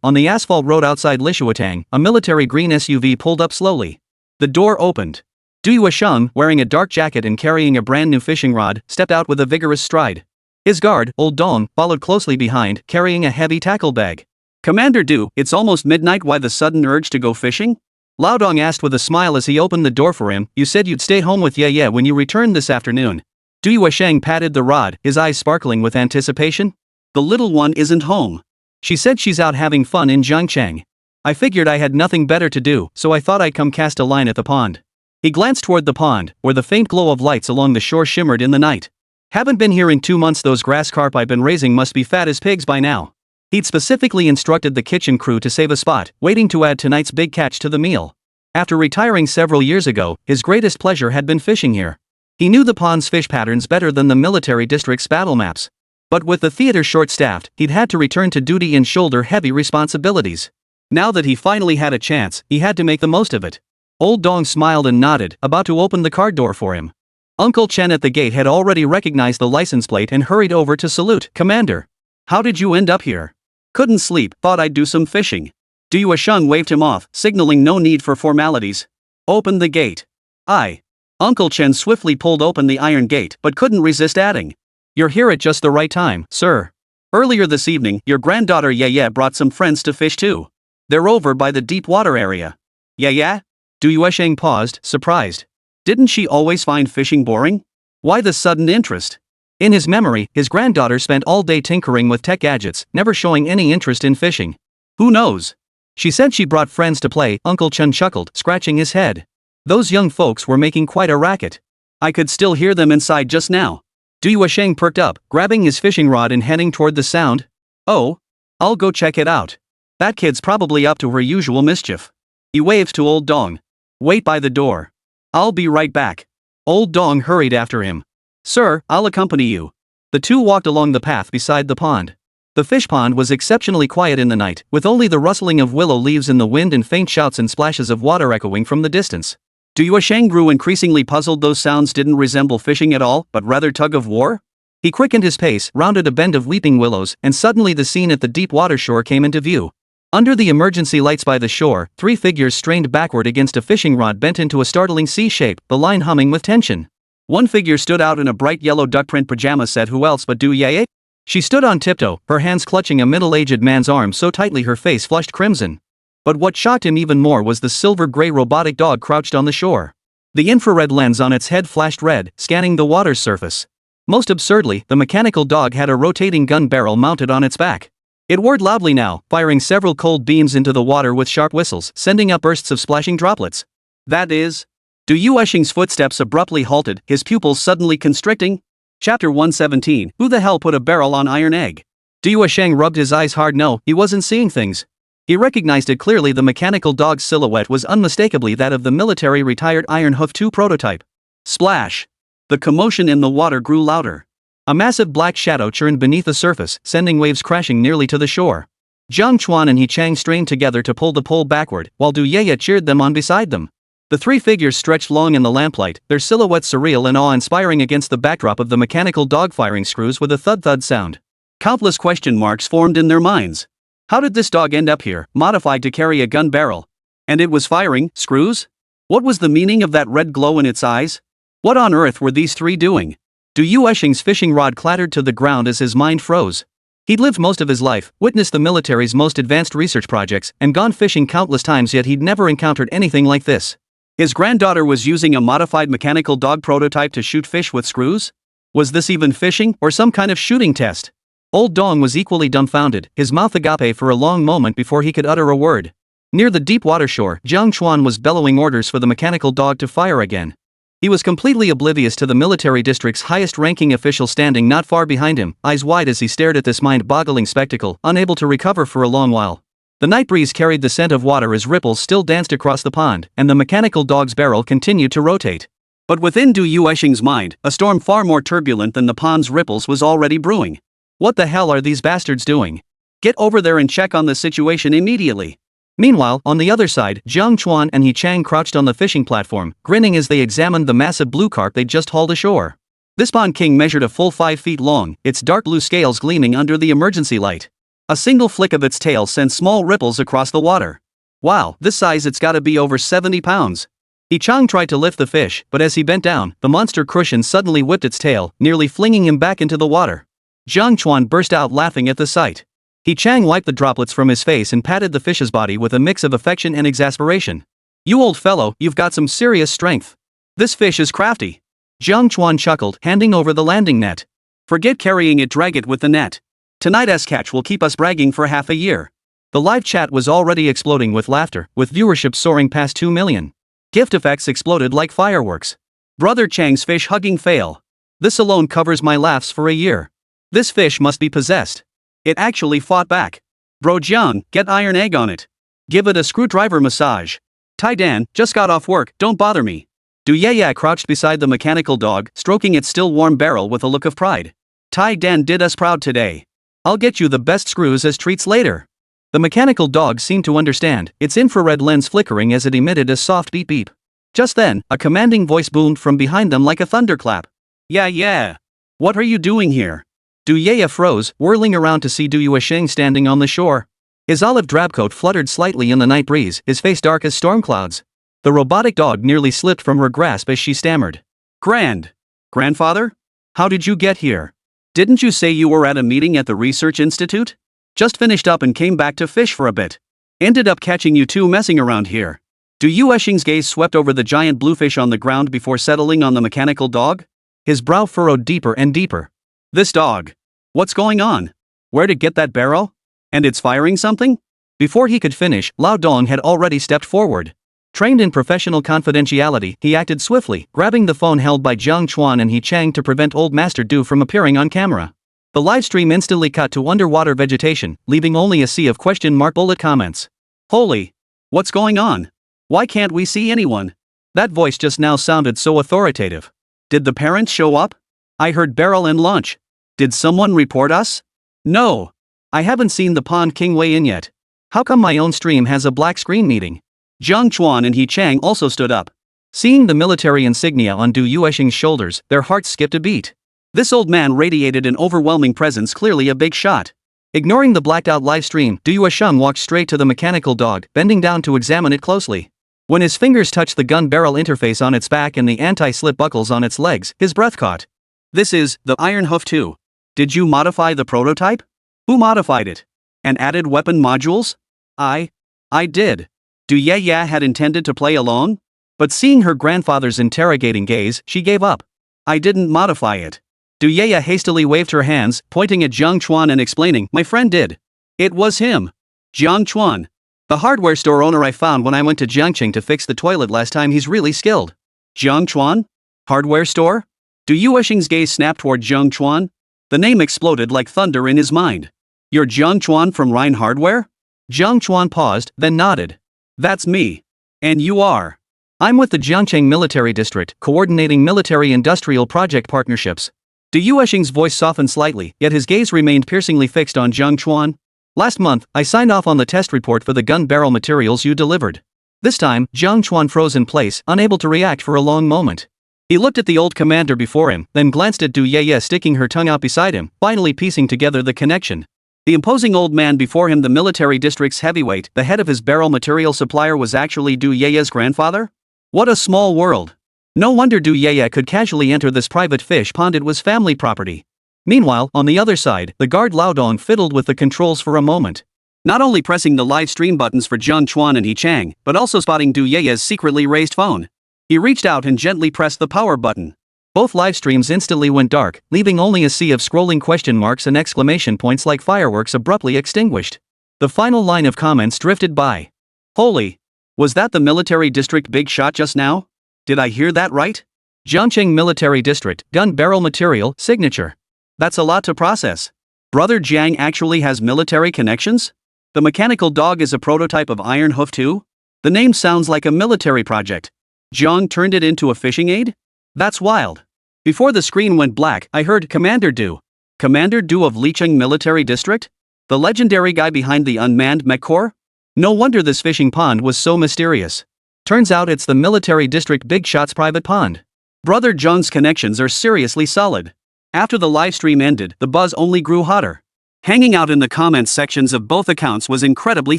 on the asphalt road outside Lishuatang, a military green SUV pulled up slowly. The door opened. Du Yuesheng, wearing a dark jacket and carrying a brand new fishing rod, stepped out with a vigorous stride. His guard, Old Dong, followed closely behind, carrying a heavy tackle bag. Commander Du, it's almost midnight, why the sudden urge to go fishing? Lao Dong asked with a smile as he opened the door for him. You said you'd stay home with Ye when you returned this afternoon. Du Yuesheng patted the rod, his eyes sparkling with anticipation. The little one isn't home. She said she's out having fun in Jiangchang. I figured I had nothing better to do, so I thought I'd come cast a line at the pond. He glanced toward the pond, where the faint glow of lights along the shore shimmered in the night. Haven't been here in 2 months. Those grass carp I've been raising must be fat as pigs by now. He'd specifically instructed the kitchen crew to save a spot, waiting to add tonight's big catch to the meal. After retiring several years ago, his greatest pleasure had been fishing here. He knew the pond's fish patterns better than the military district's battle maps. But with the theater short-staffed, he'd had to return to duty and shoulder heavy responsibilities. Now that he finally had a chance, he had to make the most of it. Old Dong smiled and nodded, about to open the car door for him. Uncle Chen at the gate had already recognized the license plate and hurried over to salute. Commander. How did you end up here? Couldn't sleep, thought I'd do some fishing. Du Yuesheng waved him off, signaling no need for formalities. Open the gate. Aye. Uncle Chen swiftly pulled open the iron gate but couldn't resist adding. You're here at just the right time, sir. Earlier this evening, your granddaughter Ye brought some friends to fish too. They're over by the deep water area. Ye? Du Yuesheng paused, surprised. Didn't she always find fishing boring? Why the sudden interest? In his memory, his granddaughter spent all day tinkering with tech gadgets, never showing any interest in fishing. Who knows? She said she brought friends to play. Uncle Chen chuckled, scratching his head. Those young folks were making quite a racket. I could still hear them inside just now. Du Yuesheng perked up, grabbing his fishing rod and heading toward the sound. Oh? I'll go check it out. That kid's probably up to her usual mischief. He waved to Old Dong. Wait by the door. I'll be right back. Old Dong hurried after him. Sir, I'll accompany you. The two walked along the path beside the pond. The fish pond was exceptionally quiet in the night, with only the rustling of willow leaves in the wind and faint shouts and splashes of water echoing from the distance. Du Yuesheng grew increasingly puzzled. Those sounds didn't resemble fishing at all, but rather tug of war? He quickened his pace, rounded a bend of weeping willows, and suddenly the scene at the deep water shore came into view. Under the emergency lights by the shore, 3 figures strained backward against a fishing rod bent into a startling C shape, the line humming with tension. One figure stood out in a bright yellow duckprint pajama set. Who else but Du Ye? She stood on tiptoe, her hands clutching a middle-aged man's arm so tightly her face flushed crimson. But what shocked him even more was the silver-gray robotic dog crouched on the shore. The infrared lens on its head flashed red, scanning the water's surface. Most absurdly, the mechanical dog had a rotating gun barrel mounted on its back. It whirred loudly now, firing several cold beams into the water with sharp whistles, sending up bursts of splashing droplets. That is... Du Yuesheng's footsteps abruptly halted, his pupils suddenly constricting. Chapter 117, Who the hell put a barrel on Iron Egg? Du Yuesheng rubbed his eyes hard. No, he wasn't seeing things. He recognized it clearly. The mechanical dog's silhouette was unmistakably that of the military retired Iron Hoof 2 prototype. Splash! The commotion in the water grew louder. A massive black shadow churned beneath the surface, sending waves crashing nearly to the shore. Jiang Chuan and He Chang strained together to pull the pole backward, while Du Yeye cheered them on beside them. The three figures stretched long in the lamplight, their silhouettes surreal and awe-inspiring against the backdrop of the mechanical dog firing screws with a thud-thud sound. Countless question marks formed in their minds. How did this dog end up here, modified to carry a gun barrel? And it was firing screws? What was the meaning of that red glow in its eyes? What on earth were these three doing? Du Yuesheng's fishing rod clattered to the ground as his mind froze. He'd lived most of his life, witnessed the military's most advanced research projects, and gone fishing countless times, yet he'd never encountered anything like this. His granddaughter was using a modified mechanical dog prototype to shoot fish with screws? Was this even fishing, or some kind of shooting test? Old Dong was equally dumbfounded, his mouth agape for a long moment before he could utter a word. Near the deep water shore, Jiang Chuan was bellowing orders for the mechanical dog to fire again. He was completely oblivious to the military district's highest-ranking official standing not far behind him, eyes wide as he stared at this mind-boggling spectacle, unable to recover for a long while. The night breeze carried the scent of water as ripples still danced across the pond, and the mechanical dog's barrel continued to rotate. But within Du Yuesheng's mind, a storm far more turbulent than the pond's ripples was already brewing. What the hell are these bastards doing? Get over there and check on the situation immediately. Meanwhile, on the other side, Jiang Chuan and He Chang crouched on the fishing platform, grinning as they examined the massive blue carp they'd just hauled ashore. This pond king measured a full 5 feet long, its dark blue scales gleaming under the emergency light. A single flick of its tail sent small ripples across the water. Wow, this size it's gotta be over 70 pounds. He Chang tried to lift the fish, but as he bent down, the monster crucian suddenly whipped its tail, nearly flinging him back into the water. Jiang Chuan burst out laughing at the sight. He Chang wiped the droplets from his face and patted the fish's body with a mix of affection and exasperation. You old fellow, you've got some serious strength. This fish is crafty. Jiang Chuan chuckled, handing over the landing net. Forget carrying it, drag it with the net. Tonight's catch will keep us bragging for half a year. The live chat was already exploding with laughter, with viewership soaring past 2 million. Gift effects exploded like fireworks. Brother Chang's fish hugging fail. This alone covers my laughs for a year. This fish must be possessed. It actually fought back. Bro Jiang, get Iron Egg on it. Give it a screwdriver massage. Tai Dan, just got off work, don't bother me. Du Yeye crouched beside the mechanical dog, stroking its still warm barrel with a look of pride. Tai Dan did us proud today. I'll get you the best screws as treats later. The mechanical dog seemed to understand, its infrared lens flickering as it emitted a soft beep beep. Just then, a commanding voice boomed from behind them like a thunderclap. Yeah. What are you doing here? Du Yeye froze, whirling around to see Du Yuesheng standing on the shore. His olive drab coat fluttered slightly in the night breeze, his face dark as storm clouds. The robotic dog nearly slipped from her grasp as she stammered. Grandfather? How did you get here? Didn't you say you were at a meeting at the research institute? Just finished up and came back to fish for a bit. Ended up catching you two messing around here. Du Yuesheng's gaze swept over the giant bluefish on the ground before settling on the mechanical dog. His brow furrowed deeper and deeper. This dog. What's going on? Where'd it get that barrel? And it's firing something? Before he could finish, Lao Dong had already stepped forward. Trained in professional confidentiality, he acted swiftly, grabbing the phone held by Jiang Chuan and He Chang to prevent Old Master Du from appearing on camera. The livestream instantly cut to underwater vegetation, leaving only a sea of question mark bullet comments. Holy! What's going on? Why can't we see anyone? That voice just now sounded so authoritative. Did the parents show up? I heard barrel and launch. Did someone report us? No. I haven't seen the Pond King weigh in yet. How come my own stream has a black screen meeting? Jiang Chuan and He Chang also stood up. Seeing the military insignia on Du Yuesheng's shoulders, their hearts skipped a beat. This old man radiated an overwhelming presence, clearly a big shot. Ignoring the blacked-out live stream, Du Yuesheng walked straight to the mechanical dog, bending down to examine it closely. When his fingers touched the gun barrel interface on its back and the anti-slip buckles on its legs, his breath caught. This is the Iron Hoof 2. Did you modify the prototype? Who modified it? And added weapon modules? I did. Du Yeye had intended to play along? But seeing her grandfather's interrogating gaze, she gave up. I didn't modify it. Du Yeye hastily waved her hands, pointing at Jiang Chuan and explaining, my friend did. It was him. Jiang Chuan. The hardware store owner I found when I went to Jiangqing to fix the toilet last time. He's really skilled. Jiang Chuan? Hardware store? Du Yuexing's gaze snapped toward Jiang Chuan. The name exploded like thunder in his mind. You're Jiang Chuan from Rhine Hardware? Jiang Chuan paused, then nodded. That's me. And you are? I'm with the Jiangqing Military District, coordinating military-industrial project partnerships. Du Yuexing's voice softened slightly, yet his gaze remained piercingly fixed on Jiang Chuan. Last month, I signed off on the test report for the gun barrel materials you delivered. This time, Jiang Chuan froze in place, unable to react for a long moment. He looked at the old commander before him, then glanced at Du Yeye sticking her tongue out beside him, finally piecing together the connection. The imposing old man before him, the military district's heavyweight, the head of his barrel material supplier, was actually Du Yeye's grandfather? What a small world. No wonder Du Yeye could casually enter this private fish pond. It was family property. Meanwhile, on the other side, the guard Lao Dong fiddled with the controls for a moment. Not only pressing the live stream buttons for Jiang Chuan and He Chang, but also spotting Du Yeye's secretly raised phone. He reached out and gently pressed the power button. Both live streams instantly went dark, leaving only a sea of scrolling question marks and exclamation points like fireworks abruptly extinguished. The final line of comments drifted by. Holy! Was that the military district big shot just now? Did I hear that right? Jiangqing Military District, gun barrel material, signature. That's a lot to process. Brother Jiang actually has military connections? The mechanical dog is a prototype of Iron Hoof too? The name sounds like a military project. Jiang turned it into a fishing aid? That's wild. Before the screen went black, I heard Commander Du. Commander Du of Licheng Military District? The legendary guy behind the unmanned mech corps? No wonder this fishing pond was so mysterious. Turns out it's the military district big shot's private pond. Brother Jiang's connections are seriously solid. After the live stream ended, the buzz only grew hotter. Hanging out in the comments sections of both accounts was incredibly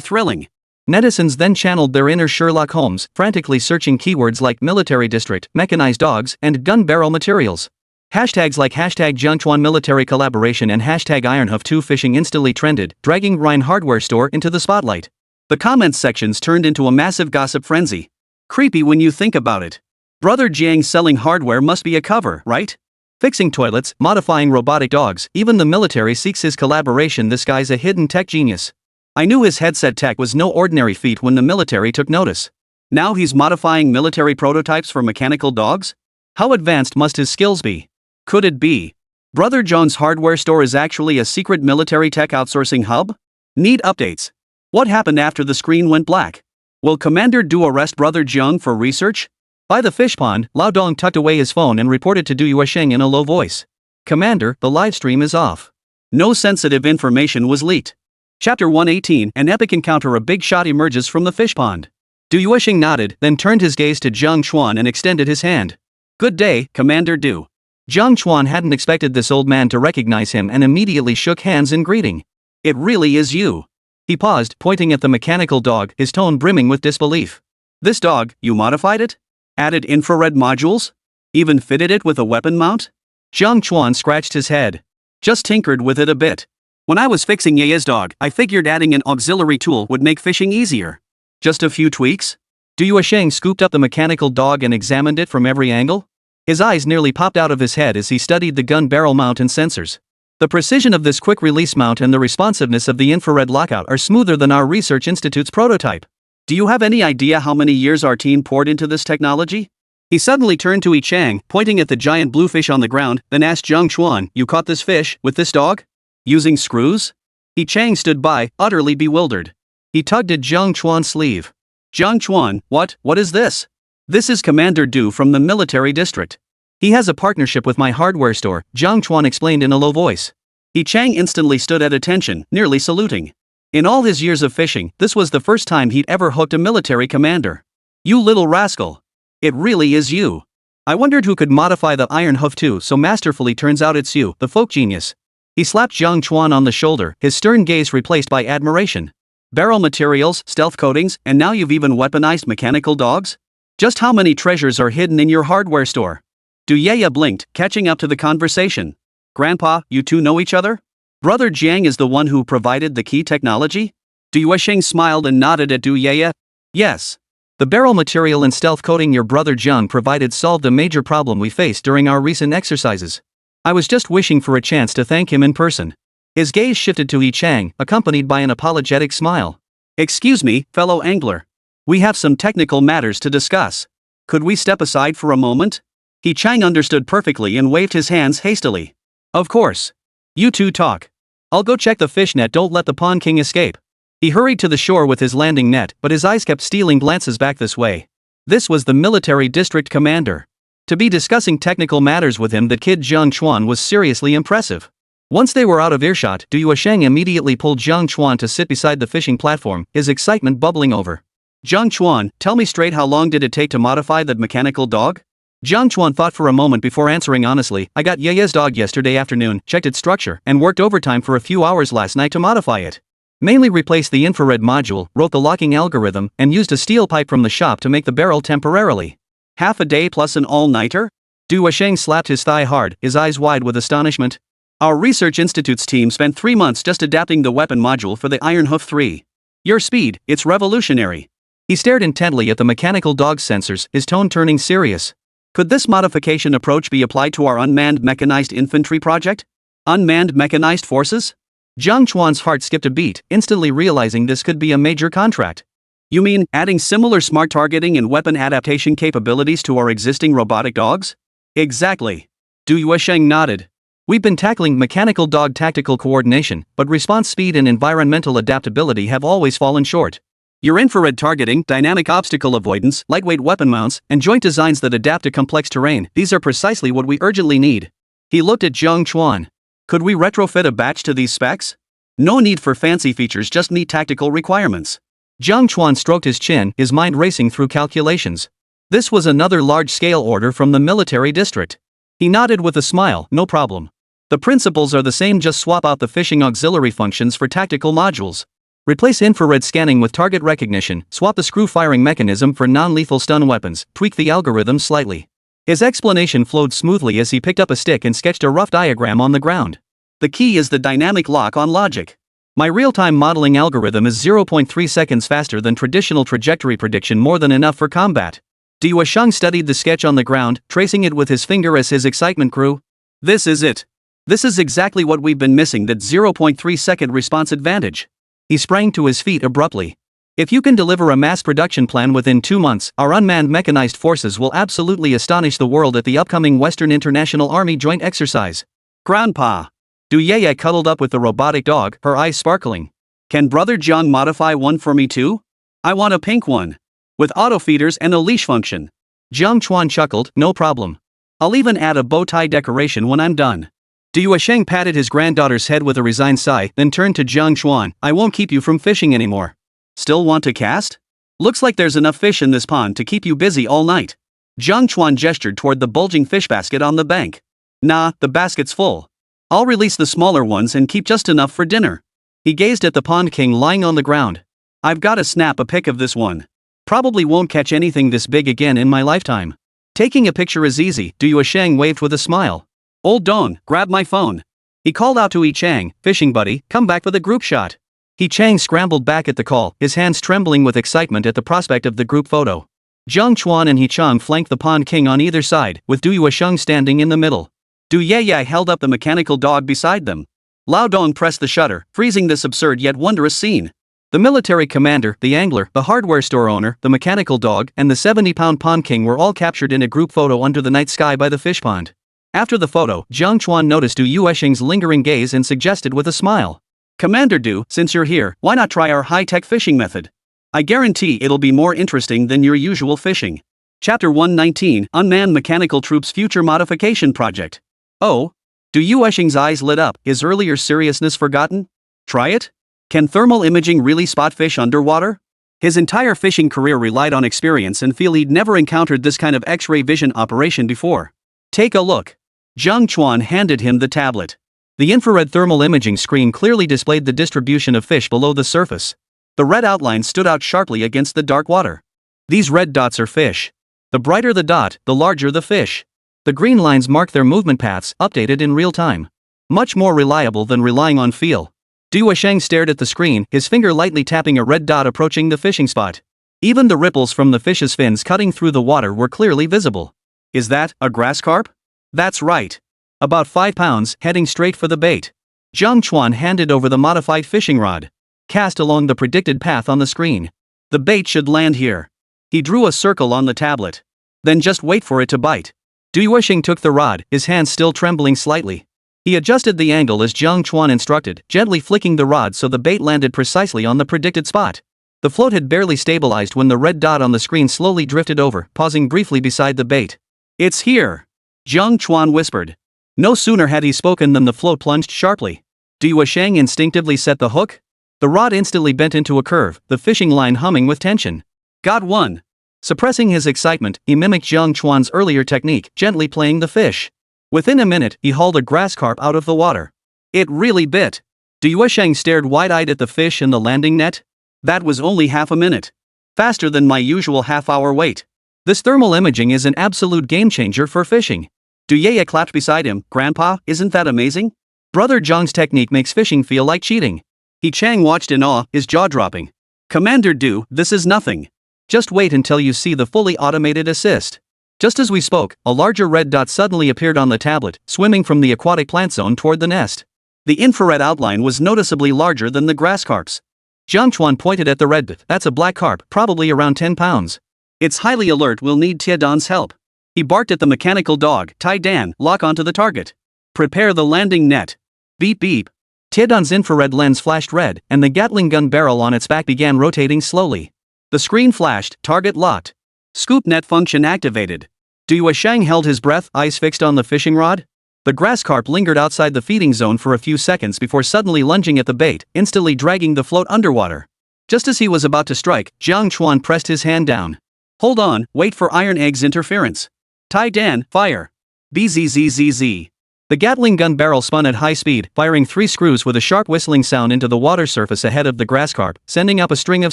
thrilling. Netizens then channeled their inner Sherlock Holmes, frantically searching keywords like military district, mechanized dogs, and gun barrel materials. Hashtags like hashtag Jiang Chuan military collaboration and hashtag IronHoof2 fishing instantly trended, dragging Rhine Hardware Store into the spotlight. The comments sections turned into a massive gossip frenzy. Creepy when you think about it. Brother Jiang selling hardware must be a cover, right? Fixing toilets, modifying robotic dogs, even the military seeks his collaboration. This guy's a hidden tech genius. I knew his headset tech was no ordinary feat when the military took notice. Now he's modifying military prototypes for mechanical dogs? How advanced must his skills be? Could it be Brother John's hardware store is actually a secret military tech outsourcing hub? Need updates. What happened after the screen went black? Will Commander Du arrest Brother Jiang for research? By the fish pond, Lao Dong tucked away his phone and reported to Du Yuexing in a low voice. Commander, the live stream is off. No sensitive information was leaked. Chapter 118, an epic encounter. A big shot emerges from the fish pond. Du Yuexing nodded, then turned his gaze to Jiang Chuan and extended his hand. Good day, Commander Du. Jiang Chuan hadn't expected this old man to recognize him and immediately shook hands in greeting. It really is you. He paused, pointing at the mechanical dog, his tone brimming with disbelief. This dog, you modified it? Added infrared modules? Even fitted it with a weapon mount? Jiang Chuan scratched his head. Just tinkered with it a bit. When I was fixing Yeye's dog, I figured adding an auxiliary tool would make fishing easier. Just a few tweaks? Du Yuexing scooped up the mechanical dog and examined it from every angle. His eyes nearly popped out of his head as he studied the gun barrel mount and sensors. The precision of this quick-release mount and the responsiveness of the infrared lockout are smoother than our research institute's prototype. Do you have any idea how many years our team poured into this technology? He suddenly turned to He Chang, pointing at the giant blue fish on the ground, then asked Jiang Chuan, you caught this fish, with this dog? Using screws? He Chang stood by, utterly bewildered. He tugged at Jiang Chuan's sleeve. Jiang Chuan, what is this? This is Commander Du from the military district. He has a partnership with my hardware store, Jiang Chuan explained in a low voice. He Chang instantly stood at attention, nearly saluting. In all his years of fishing, this was the first time he'd ever hooked a military commander. You little rascal. It really is you. I wondered who could modify the Iron Hoof too so masterfully. Turns out it's you, the folk genius. He slapped Jiang Chuan on the shoulder, his stern gaze replaced by admiration. Barrel materials, stealth coatings, and now you've even weaponized mechanical dogs? Just how many treasures are hidden in your hardware store? Du Yeye blinked, catching up to the conversation. Grandpa, you two know each other? Brother Jiang is the one who provided the key technology? Du Yuexing smiled and nodded at Du Yeye. Yes. The barrel material and stealth coating your brother Jiang provided solved a major problem we faced during our recent exercises. I was just wishing for a chance to thank him in person. His gaze shifted to Yi Chang, accompanied by an apologetic smile. Excuse me, fellow angler. We have some technical matters to discuss. Could we step aside for a moment? Yi Chang understood perfectly and waved his hands hastily. Of course. You two talk. I'll go check the fish net. Don't let the Pond King escape. He hurried to the shore with his landing net, but his eyes kept stealing glances back this way. This was the military district commander. To be discussing technical matters with him, the kid Jiang Chuan was seriously impressive. Once they were out of earshot, Du Yuesheng immediately pulled Jiang Chuan to sit beside the fishing platform, his excitement bubbling over. Jiang Chuan, tell me straight, how long did it take to modify that mechanical dog? Jiang Chuan thought for a moment before answering honestly. I got Yeye's dog yesterday afternoon, checked its structure, and worked overtime for a few hours last night to modify it. Mainly replaced the infrared module, wrote the locking algorithm, and used a steel pipe from the shop to make the barrel temporarily. Half a day plus an all-nighter? Du Yuesheng slapped his thigh hard, his eyes wide with astonishment. Our research institute's team spent 3 months just adapting the weapon module for the Iron Hoof 3. Your speed, it's revolutionary. He stared intently at the mechanical dog's sensors, his tone turning serious. Could this modification approach be applied to our unmanned mechanized infantry project? Unmanned mechanized forces? Jiang Chuan's heart skipped a beat, instantly realizing this could be a major contract. You mean, adding similar smart targeting and weapon adaptation capabilities to our existing robotic dogs? Exactly. Du Yuesheng nodded. We've been tackling mechanical dog tactical coordination, but response speed and environmental adaptability have always fallen short. Your infrared targeting, dynamic obstacle avoidance, lightweight weapon mounts, and joint designs that adapt to complex terrain, these are precisely what we urgently need. He looked at Jiang Chuan. Could we retrofit a batch to these specs? No need for fancy features, just meet tactical requirements. Jiang Chuan stroked his chin, his mind racing through calculations. This was another large-scale order from the military district. He nodded with a smile, no problem. The principles are the same, just swap out the fishing auxiliary functions for tactical modules. Replace infrared scanning with target recognition, swap the screw firing mechanism for non-lethal stun weapons, tweak the algorithm slightly. His explanation flowed smoothly as he picked up a stick and sketched a rough diagram on the ground. The key is the dynamic lock on logic. My real-time modeling algorithm is 0.3 seconds faster than traditional trajectory prediction, more than enough for combat. Du Yuesheng studied the sketch on the ground, tracing it with his finger as his excitement grew. This is it. This is exactly what we've been missing, that 0.3-second response advantage. He sprang to his feet abruptly. If you can deliver a mass production plan within 2 months, our unmanned mechanized forces will absolutely astonish the world at the upcoming Western International Army Joint Exercise. Grandpa. Du Yeye cuddled up with the robotic dog, her eyes sparkling. Can Brother Jiang modify one for me too? I want a pink one. With auto feeders and a leash function. Jiang Chuan chuckled, no problem. I'll even add a bow tie decoration when I'm done. Du Yuesheng patted his granddaughter's head with a resigned sigh, then turned to Jiang Chuan. I won't keep you from fishing anymore. Still want to cast? Looks like there's enough fish in this pond to keep you busy all night. Jiang Chuan gestured toward the bulging fish basket on the bank. Nah, the basket's full. I'll release the smaller ones and keep just enough for dinner. He gazed at the Pond King lying on the ground. I've gotta snap a pic of this one. Probably won't catch anything this big again in my lifetime. Taking a picture is easy, Du Yuesheng waved with a smile. Old Dong, grab my phone. He called out to Yi Chang, fishing buddy, come back for the group shot. Yi Chang scrambled back at the call, his hands trembling with excitement at the prospect of the group photo. Jiang Chuan and Yi Chang flanked the Pond King on either side, with Du Yuesheng standing in the middle. Du Yeye held up the mechanical dog beside them. Lao Dong pressed the shutter, freezing this absurd yet wondrous scene. The military commander, the angler, the hardware store owner, the mechanical dog, and the 70-pound Pond King were all captured in a group photo under the night sky by the fish pond. After the photo, Jiang Chuan noticed Du Yuesheng's lingering gaze and suggested with a smile. Commander Du, since you're here, why not try our high-tech fishing method? I guarantee it'll be more interesting than your usual fishing. Chapter 119, Unmanned Mechanical Troops Future Modification Project. Oh? Du Yuesheng's eyes lit up, his earlier seriousness forgotten? Try it? Can thermal imaging really spot fish underwater? His entire fishing career relied on experience and feel he'd never encountered this kind of X-ray vision operation before. Take a look. Jiang Chuan handed him the tablet. The infrared thermal imaging screen clearly displayed the distribution of fish below the surface. The red outlines stood out sharply against the dark water. These red dots are fish. The brighter the dot, the larger the fish. The green lines mark their movement paths, updated in real time. Much more reliable than relying on feel. Du Yuesheng stared at the screen, his finger lightly tapping a red dot approaching the fishing spot. Even the ripples from the fish's fins cutting through the water were clearly visible. Is that a grass carp? That's right. About 5 pounds, heading straight for the bait. Jiang Chuan handed over the modified fishing rod. Cast along the predicted path on the screen. The bait should land here. He drew a circle on the tablet. Then just wait for it to bite. Duosheng took the rod, his hands still trembling slightly. He adjusted the angle as Jiang Chuan instructed, gently flicking the rod so the bait landed precisely on the predicted spot. The float had barely stabilized when the red dot on the screen slowly drifted over, pausing briefly beside the bait. It's here! Jiang Chuan whispered. No sooner had he spoken than the float plunged sharply. Duosheng instinctively set the hook. The rod instantly bent into a curve, the fishing line humming with tension. Got one! Suppressing his excitement, he mimicked Jiang Chuan's earlier technique, gently playing the fish. Within a minute, he hauled a grass carp out of the water. It really bit. Duosheng stared wide-eyed at the fish and the landing net. That was only half a minute. Faster than my usual half-hour wait. This thermal imaging is an absolute game-changer for fishing. Duyeye clapped beside him. Grandpa, isn't that amazing? Brother Zhang's technique makes fishing feel like cheating. He Chang watched in awe, his jaw dropping. Commander Du, this is nothing. Just wait until you see the fully automated assist. Just as we spoke, a larger red dot suddenly appeared on the tablet, swimming from the aquatic plant zone toward the nest. The infrared outline was noticeably larger than the grass carps. Jiang Chuan pointed at the red dot. That's a black carp, probably around 10 pounds. It's highly alert, will need Tiedan's help. He barked at the mechanical dog. Tiedan, lock onto the target. Prepare the landing net. Beep beep. Tiedan's infrared lens flashed red, and the Gatling gun barrel on its back began rotating slowly. The screen flashed, target locked. Scoop net function activated. Duosheng held his breath, eyes fixed on the fishing rod. The grass carp lingered outside the feeding zone for a few seconds before suddenly lunging at the bait, instantly dragging the float underwater. Just as he was about to strike, Jiang Chuan pressed his hand down. Hold on, wait for Iron Egg's interference. Tiedan, fire. Bzzz. The Gatling gun barrel spun at high speed, firing 3 screws with a sharp whistling sound into the water surface ahead of the grass carp, sending up a string of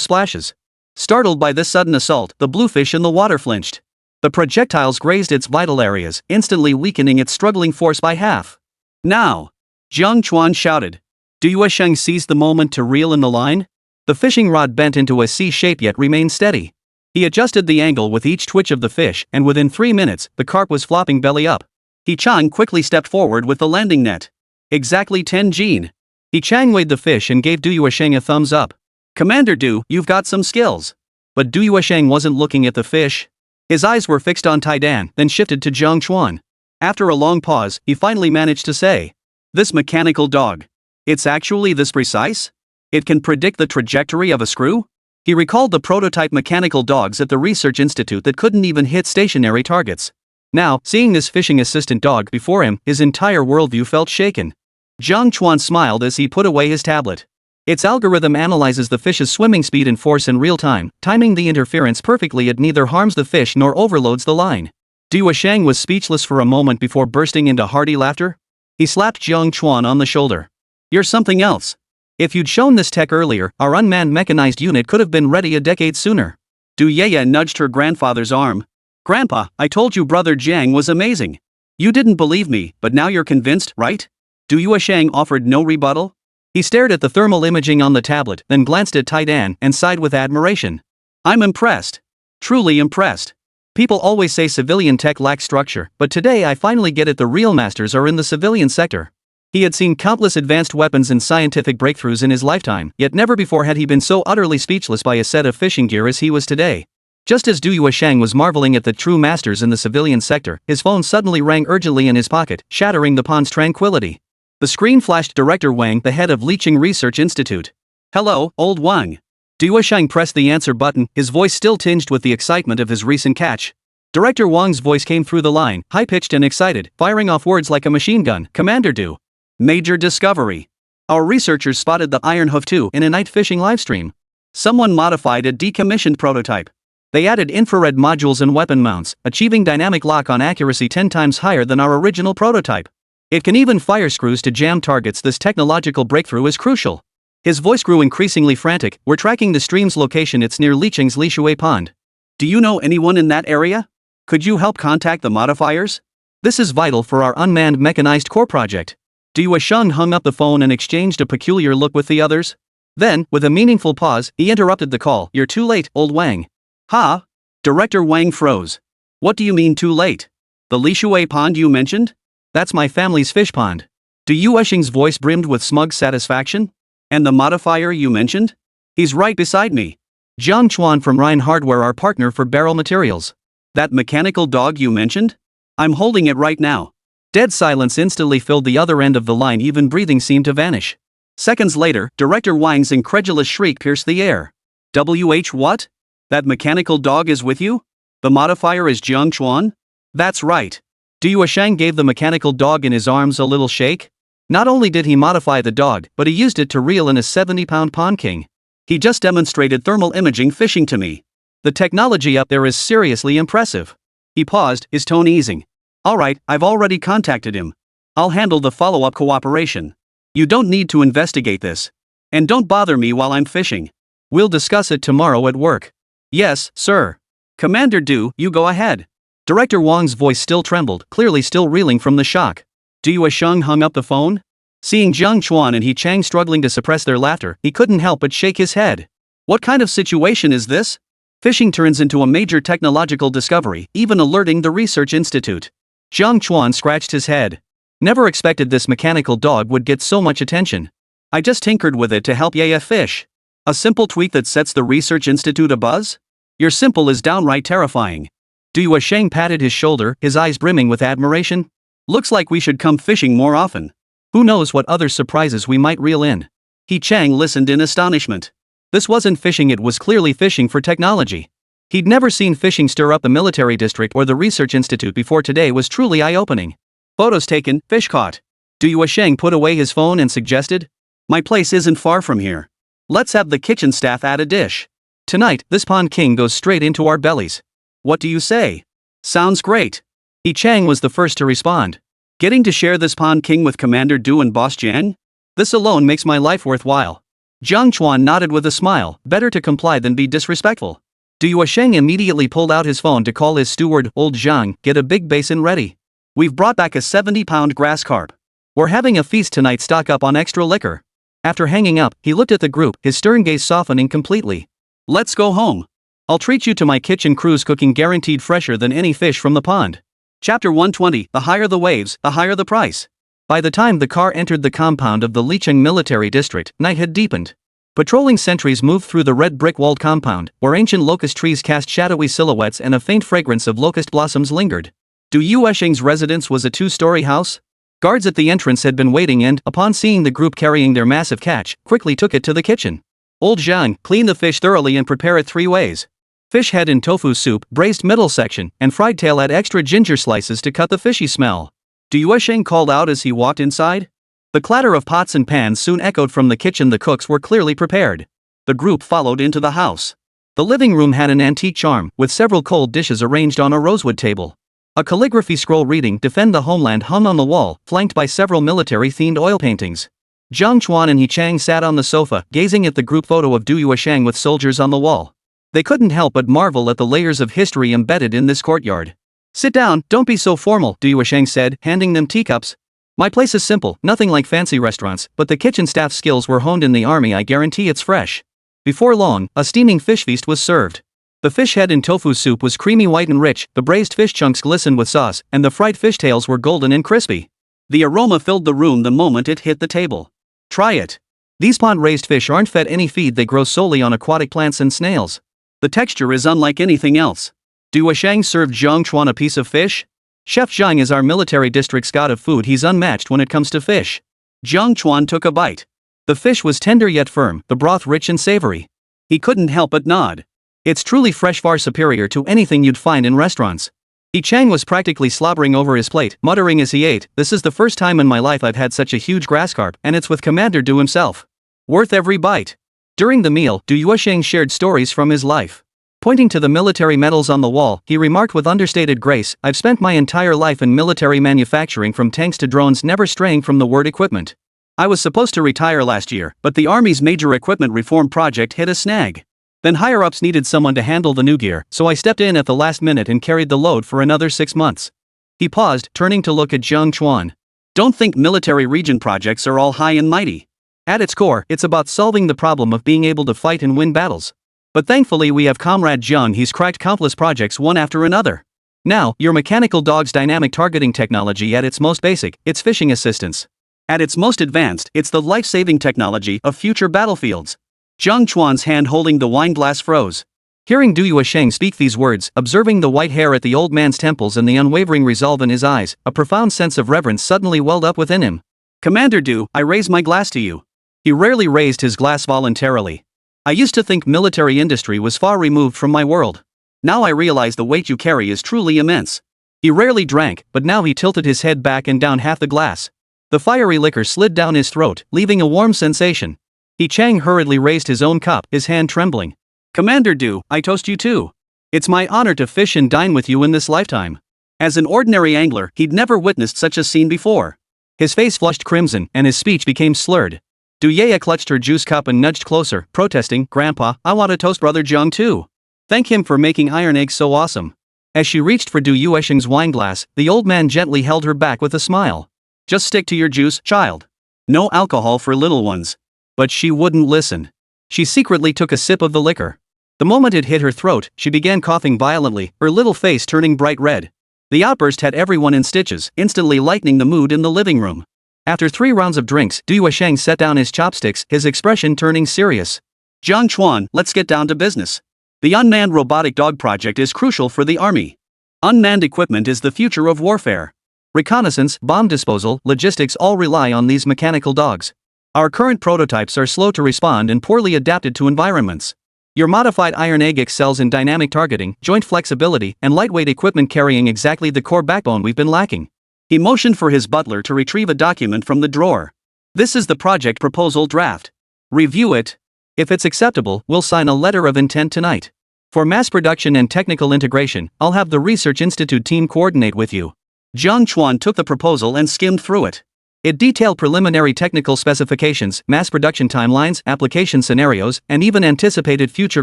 splashes. Startled by this sudden assault, the bluefish in the water flinched. The projectiles grazed its vital areas, instantly weakening its struggling force by half. Now! Jiang Chuan shouted. Duosheng seized the moment to reel in the line. The fishing rod bent into a C shape yet remained steady. He adjusted the angle with each twitch of the fish, and within 3 minutes, the carp was flopping belly up. He Chang quickly stepped forward with the landing net. Exactly 10 Jin. He Chang weighed the fish and gave Duosheng a thumbs up. Commander Du, you've got some skills. But Duosheng wasn't looking at the fish. His eyes were fixed on Tiedan, then shifted to Jiang Chuan. After a long pause, he finally managed to say, this mechanical dog. It's actually this precise? It can predict the trajectory of a screw? He recalled the prototype mechanical dogs at the research institute that couldn't even hit stationary targets. Now, seeing this fishing assistant dog before him, his entire worldview felt shaken. Jiang Chuan smiled as he put away his tablet. Its algorithm analyzes the fish's swimming speed and force in real time, timing the interference perfectly. It neither harms the fish nor overloads the line. Duosheng was speechless for a moment before bursting into hearty laughter. He slapped Jiang Chuan on the shoulder. You're something else. If you'd shown this tech earlier, our unmanned mechanized unit could have been ready a decade sooner. Duyeye nudged her grandfather's arm. Grandpa, I told you brother Jiang was amazing. You didn't believe me, but now you're convinced, right? Duosheng offered no rebuttal. He stared at the thermal imaging on the tablet, then glanced at Tiedan and sighed with admiration. I'm impressed. Truly impressed. People always say civilian tech lacks structure, but today I finally get it. The real masters are in the civilian sector. He had seen countless advanced weapons and scientific breakthroughs in his lifetime, yet never before had he been so utterly speechless by a set of fishing gear as he was today. Just as Duosheng was marveling at the true masters in the civilian sector, his phone suddenly rang urgently in his pocket, shattering the pond's tranquility. The screen flashed Director Wang, the head of Liqing Research Institute. Hello, old Wang. Duosheng pressed the answer button, his voice still tinged with the excitement of his recent catch. Director Wang's voice came through the line, high-pitched and excited, firing off words like a machine gun. Commander Du. Major discovery. Our researchers spotted the Iron Hoof 2 in a night fishing livestream. Someone modified a decommissioned prototype. They added infrared modules and weapon mounts, achieving dynamic lock-on accuracy 10 times higher than our original prototype. It can even fire screws to jam targets. This technological breakthrough is crucial. His voice grew increasingly frantic. We're tracking the stream's location. It's near Liqing's Lishui Pond. Do you know anyone in that area? Could you help contact the modifiers? This is vital for our unmanned mechanized core project. Duosheng hung up the phone and exchanged a peculiar look with the others. Then, with a meaningful pause, he interrupted the call. You're too late, old Wang. Ha! Director Wang froze. What do you mean too late? The Lishui pond you mentioned? That's my family's fish pond. Du Yuesheng's voice brimmed with smug satisfaction. And the modifier you mentioned? He's right beside me. Jiang Chuan from Rhine Hardware, our partner for barrel materials. That mechanical dog you mentioned? I'm holding it right now. Dead silence instantly filled the other end of the line, even breathing seemed to vanish. Seconds later, Director Wang's incredulous shriek pierced the air. What? That mechanical dog is with you? The modifier is Jiang Chuan? That's right. Du Yuesheng gave the mechanical dog in his arms a little shake. Not only did he modify the dog, but he used it to reel in a 70-pound pond king. He just demonstrated thermal imaging fishing to me. The technology up there is seriously impressive. He paused, his tone easing. Alright, I've already contacted him. I'll handle the follow-up cooperation. You don't need to investigate this. And don't bother me while I'm fishing. We'll discuss it tomorrow at work. Yes, sir. Commander Du, you go ahead. Director Wang's voice still trembled, clearly still reeling from the shock. Du Yuesheng hung up the phone. Seeing Jiang Chuan and He Chang struggling to suppress their laughter, he couldn't help but shake his head. What kind of situation is this? Fishing turns into a major technological discovery, even alerting the research institute. Jiang Chuan scratched his head. Never expected this mechanical dog would get so much attention. I just tinkered with it to help Yaya fish. A simple tweak that sets the research institute abuzz? Your simple is downright terrifying. Du Yuesheng patted his shoulder, his eyes brimming with admiration. Looks like we should come fishing more often. Who knows what other surprises we might reel in. He Chang listened in astonishment. This wasn't fishing, it was clearly fishing for technology. He'd never seen fishing stir up the military district or the research institute before. Today was truly eye-opening. Photos taken, fish caught. Du Yuesheng put away his phone and suggested, My place isn't far from here. Let's have the kitchen staff add a dish. Tonight, this pond king goes straight into our bellies. What do you say? Sounds great. He Chang was the first to respond. Getting to share this pond king with Commander Du and Boss Jiang? This alone makes my life worthwhile. Jiang Chuan nodded with a smile, better to comply than be disrespectful. Du Yuesheng immediately pulled out his phone to call his steward, old Zhang, get a big basin ready. We've brought back a 70-pound grass carp. We're having a feast tonight, stock up on extra liquor. After hanging up, he looked at the group, his stern gaze softening completely. Let's go home. I'll treat you to my kitchen cruise, cooking guaranteed fresher than any fish from the pond. Chapter 120, The higher the waves, the higher the price. By the time the car entered the compound of the Licheng military district, night had deepened. Patrolling sentries moved through the red brick-walled compound, where ancient locust trees cast shadowy silhouettes and a faint fragrance of locust blossoms lingered. Du Yuesheng's residence was a two-story house. Guards at the entrance had been waiting and, upon seeing the group carrying their massive catch, quickly took it to the kitchen. Old Zhang, clean the fish thoroughly and prepare it 3 ways. Fish head in tofu soup, braised middle section, and fried tail. Add extra ginger slices to cut the fishy smell. Du Yuesheng called out as he walked inside. The clatter of pots and pans soon echoed from the kitchen. The cooks were clearly prepared. The group followed into the house. The living room had an antique charm, with several cold dishes arranged on a rosewood table. A calligraphy scroll reading "Defend the Homeland" hung on the wall, flanked by several military-themed oil paintings. Jiang Chuan and He Chang sat on the sofa, gazing at the group photo of Du Yuesheng with soldiers on the wall. They couldn't help but marvel at the layers of history embedded in this courtyard. Sit down, don't be so formal, Du Yuesheng said, handing them teacups. My place is simple, nothing like fancy restaurants, but the kitchen staff's skills were honed in the army. I guarantee it's fresh. Before long, a steaming fish feast was served. The fish head in tofu soup was creamy white and rich, the braised fish chunks glistened with sauce, and the fried fish tails were golden and crispy. The aroma filled the room the moment it hit the table. Try it. These pond-raised fish aren't fed any feed, they grow solely on aquatic plants and snails. The texture is unlike anything else. Du Yuesheng served Jiang Chuan a piece of fish. Chef Zhang is our military district's god of food. He's unmatched when it comes to fish. Jiang Chuan took a bite. The fish was tender yet firm, the broth rich and savory. He couldn't help but nod. It's truly fresh, far superior to anything you'd find in restaurants. He Chang was practically slobbering over his plate, muttering as he ate, "This is the first time in my life I've had such a huge grass carp, and it's with Commander Du himself. Worth every bite." During the meal, Du Yuesheng shared stories from his life. Pointing to the military medals on the wall, he remarked with understated grace, "I've spent my entire life in military manufacturing, from tanks to drones, never straying from the word equipment. I was supposed to retire last year, but the Army's major equipment reform project hit a snag. Then higher-ups needed someone to handle the new gear, so I stepped in at the last minute and carried the load for another 6 months." He paused, turning to look at Jiang Chuan. "Don't think military region projects are all high and mighty. At its core, it's about solving the problem of being able to fight and win battles. But thankfully we have Comrade Jiang, he's cracked countless projects one after another. Now, your mechanical dog's dynamic targeting technology at its most basic, it's fishing assistance. At its most advanced, it's the life-saving technology of future battlefields. Jiang Chuan's hand holding the wine glass froze. Hearing Du Yuesheng speak these words, observing the white hair at the old man's temples and the unwavering resolve in his eyes, a profound sense of reverence suddenly welled up within him. Commander Du, I raise my glass to you. He rarely raised his glass voluntarily. I used to think military industry was far removed from my world. Now I realize the weight you carry is truly immense. He rarely drank, but now he tilted his head back and down half the glass. The fiery liquor slid down his throat, leaving a warm sensation. He Chang hurriedly raised his own cup, his hand trembling. Commander Du, I toast you too. It's my honor to fish and dine with you in this lifetime. As an ordinary angler, he'd never witnessed such a scene before. His face flushed crimson, and his speech became slurred. Du Yaya clutched her juice cup and nudged closer, protesting, Grandpa, I want to toast Brother Jiang too. Thank him for making iron eggs so awesome. As she reached for Du Yuesheng's wine glass, the old man gently held her back with a smile. Just stick to your juice, child. No alcohol for little ones. But she wouldn't listen. She secretly took a sip of the liquor. The moment it hit her throat, she began coughing violently, her little face turning bright red. The outburst had everyone in stitches, instantly lightening the mood in the living room. After 3 rounds of drinks, Du Yuesheng set down his chopsticks, his expression turning serious. Jiang Chuan, let's get down to business. The unmanned robotic dog project is crucial for the army. Unmanned equipment is the future of warfare. Reconnaissance, bomb disposal, logistics all rely on these mechanical dogs. Our current prototypes are slow to respond and poorly adapted to environments. Your modified iron egg excels in dynamic targeting, joint flexibility, and lightweight equipment, carrying exactly the core backbone we've been lacking. He motioned for his butler to retrieve a document from the drawer. This is the project proposal draft. Review it. If it's acceptable, we'll sign a letter of intent tonight. For mass production and technical integration, I'll have the Research Institute team coordinate with you. Jiang Chuan took the proposal and skimmed through it. It detailed preliminary technical specifications, mass production timelines, application scenarios, and even anticipated future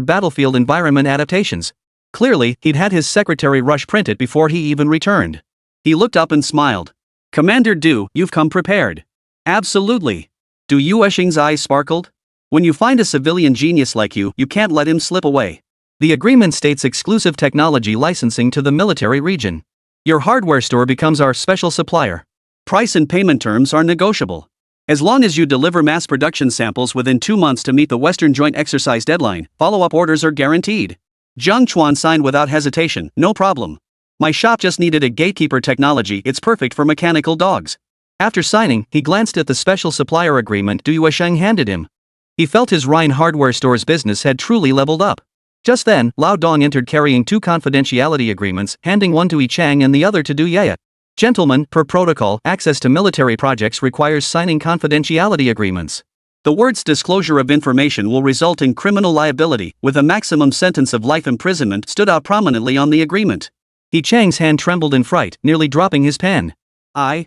battlefield environment adaptations. Clearly, he'd had his secretary rush print it before he even returned. He looked up and smiled. Commander Du, you've come prepared. Absolutely. Du Yuesheng's eyes sparkled. When you find a civilian genius like you, you can't let him slip away. The agreement states exclusive technology licensing to the military region. Your hardware store becomes our special supplier. Price and payment terms are negotiable. As long as you deliver mass production samples within 2 months to meet the Western Joint Exercise deadline, follow-up orders are guaranteed. Jiang Chuan signed without hesitation, no problem. My shop just needed a gatekeeper technology, it's perfect for mechanical dogs. After signing, he glanced at the special supplier agreement Du Yuesheng handed him. He felt his Rhine hardware store's business had truly leveled up. Just then, Lao Dong entered carrying 2 confidentiality agreements, handing one to Yi Chang and the other to Du Yaya. Gentlemen, per protocol, access to military projects requires signing confidentiality agreements. The words disclosure of information will result in criminal liability, with a maximum sentence of life imprisonment stood out prominently on the agreement. Yi Chang's hand trembled in fright, nearly dropping his pen. I'm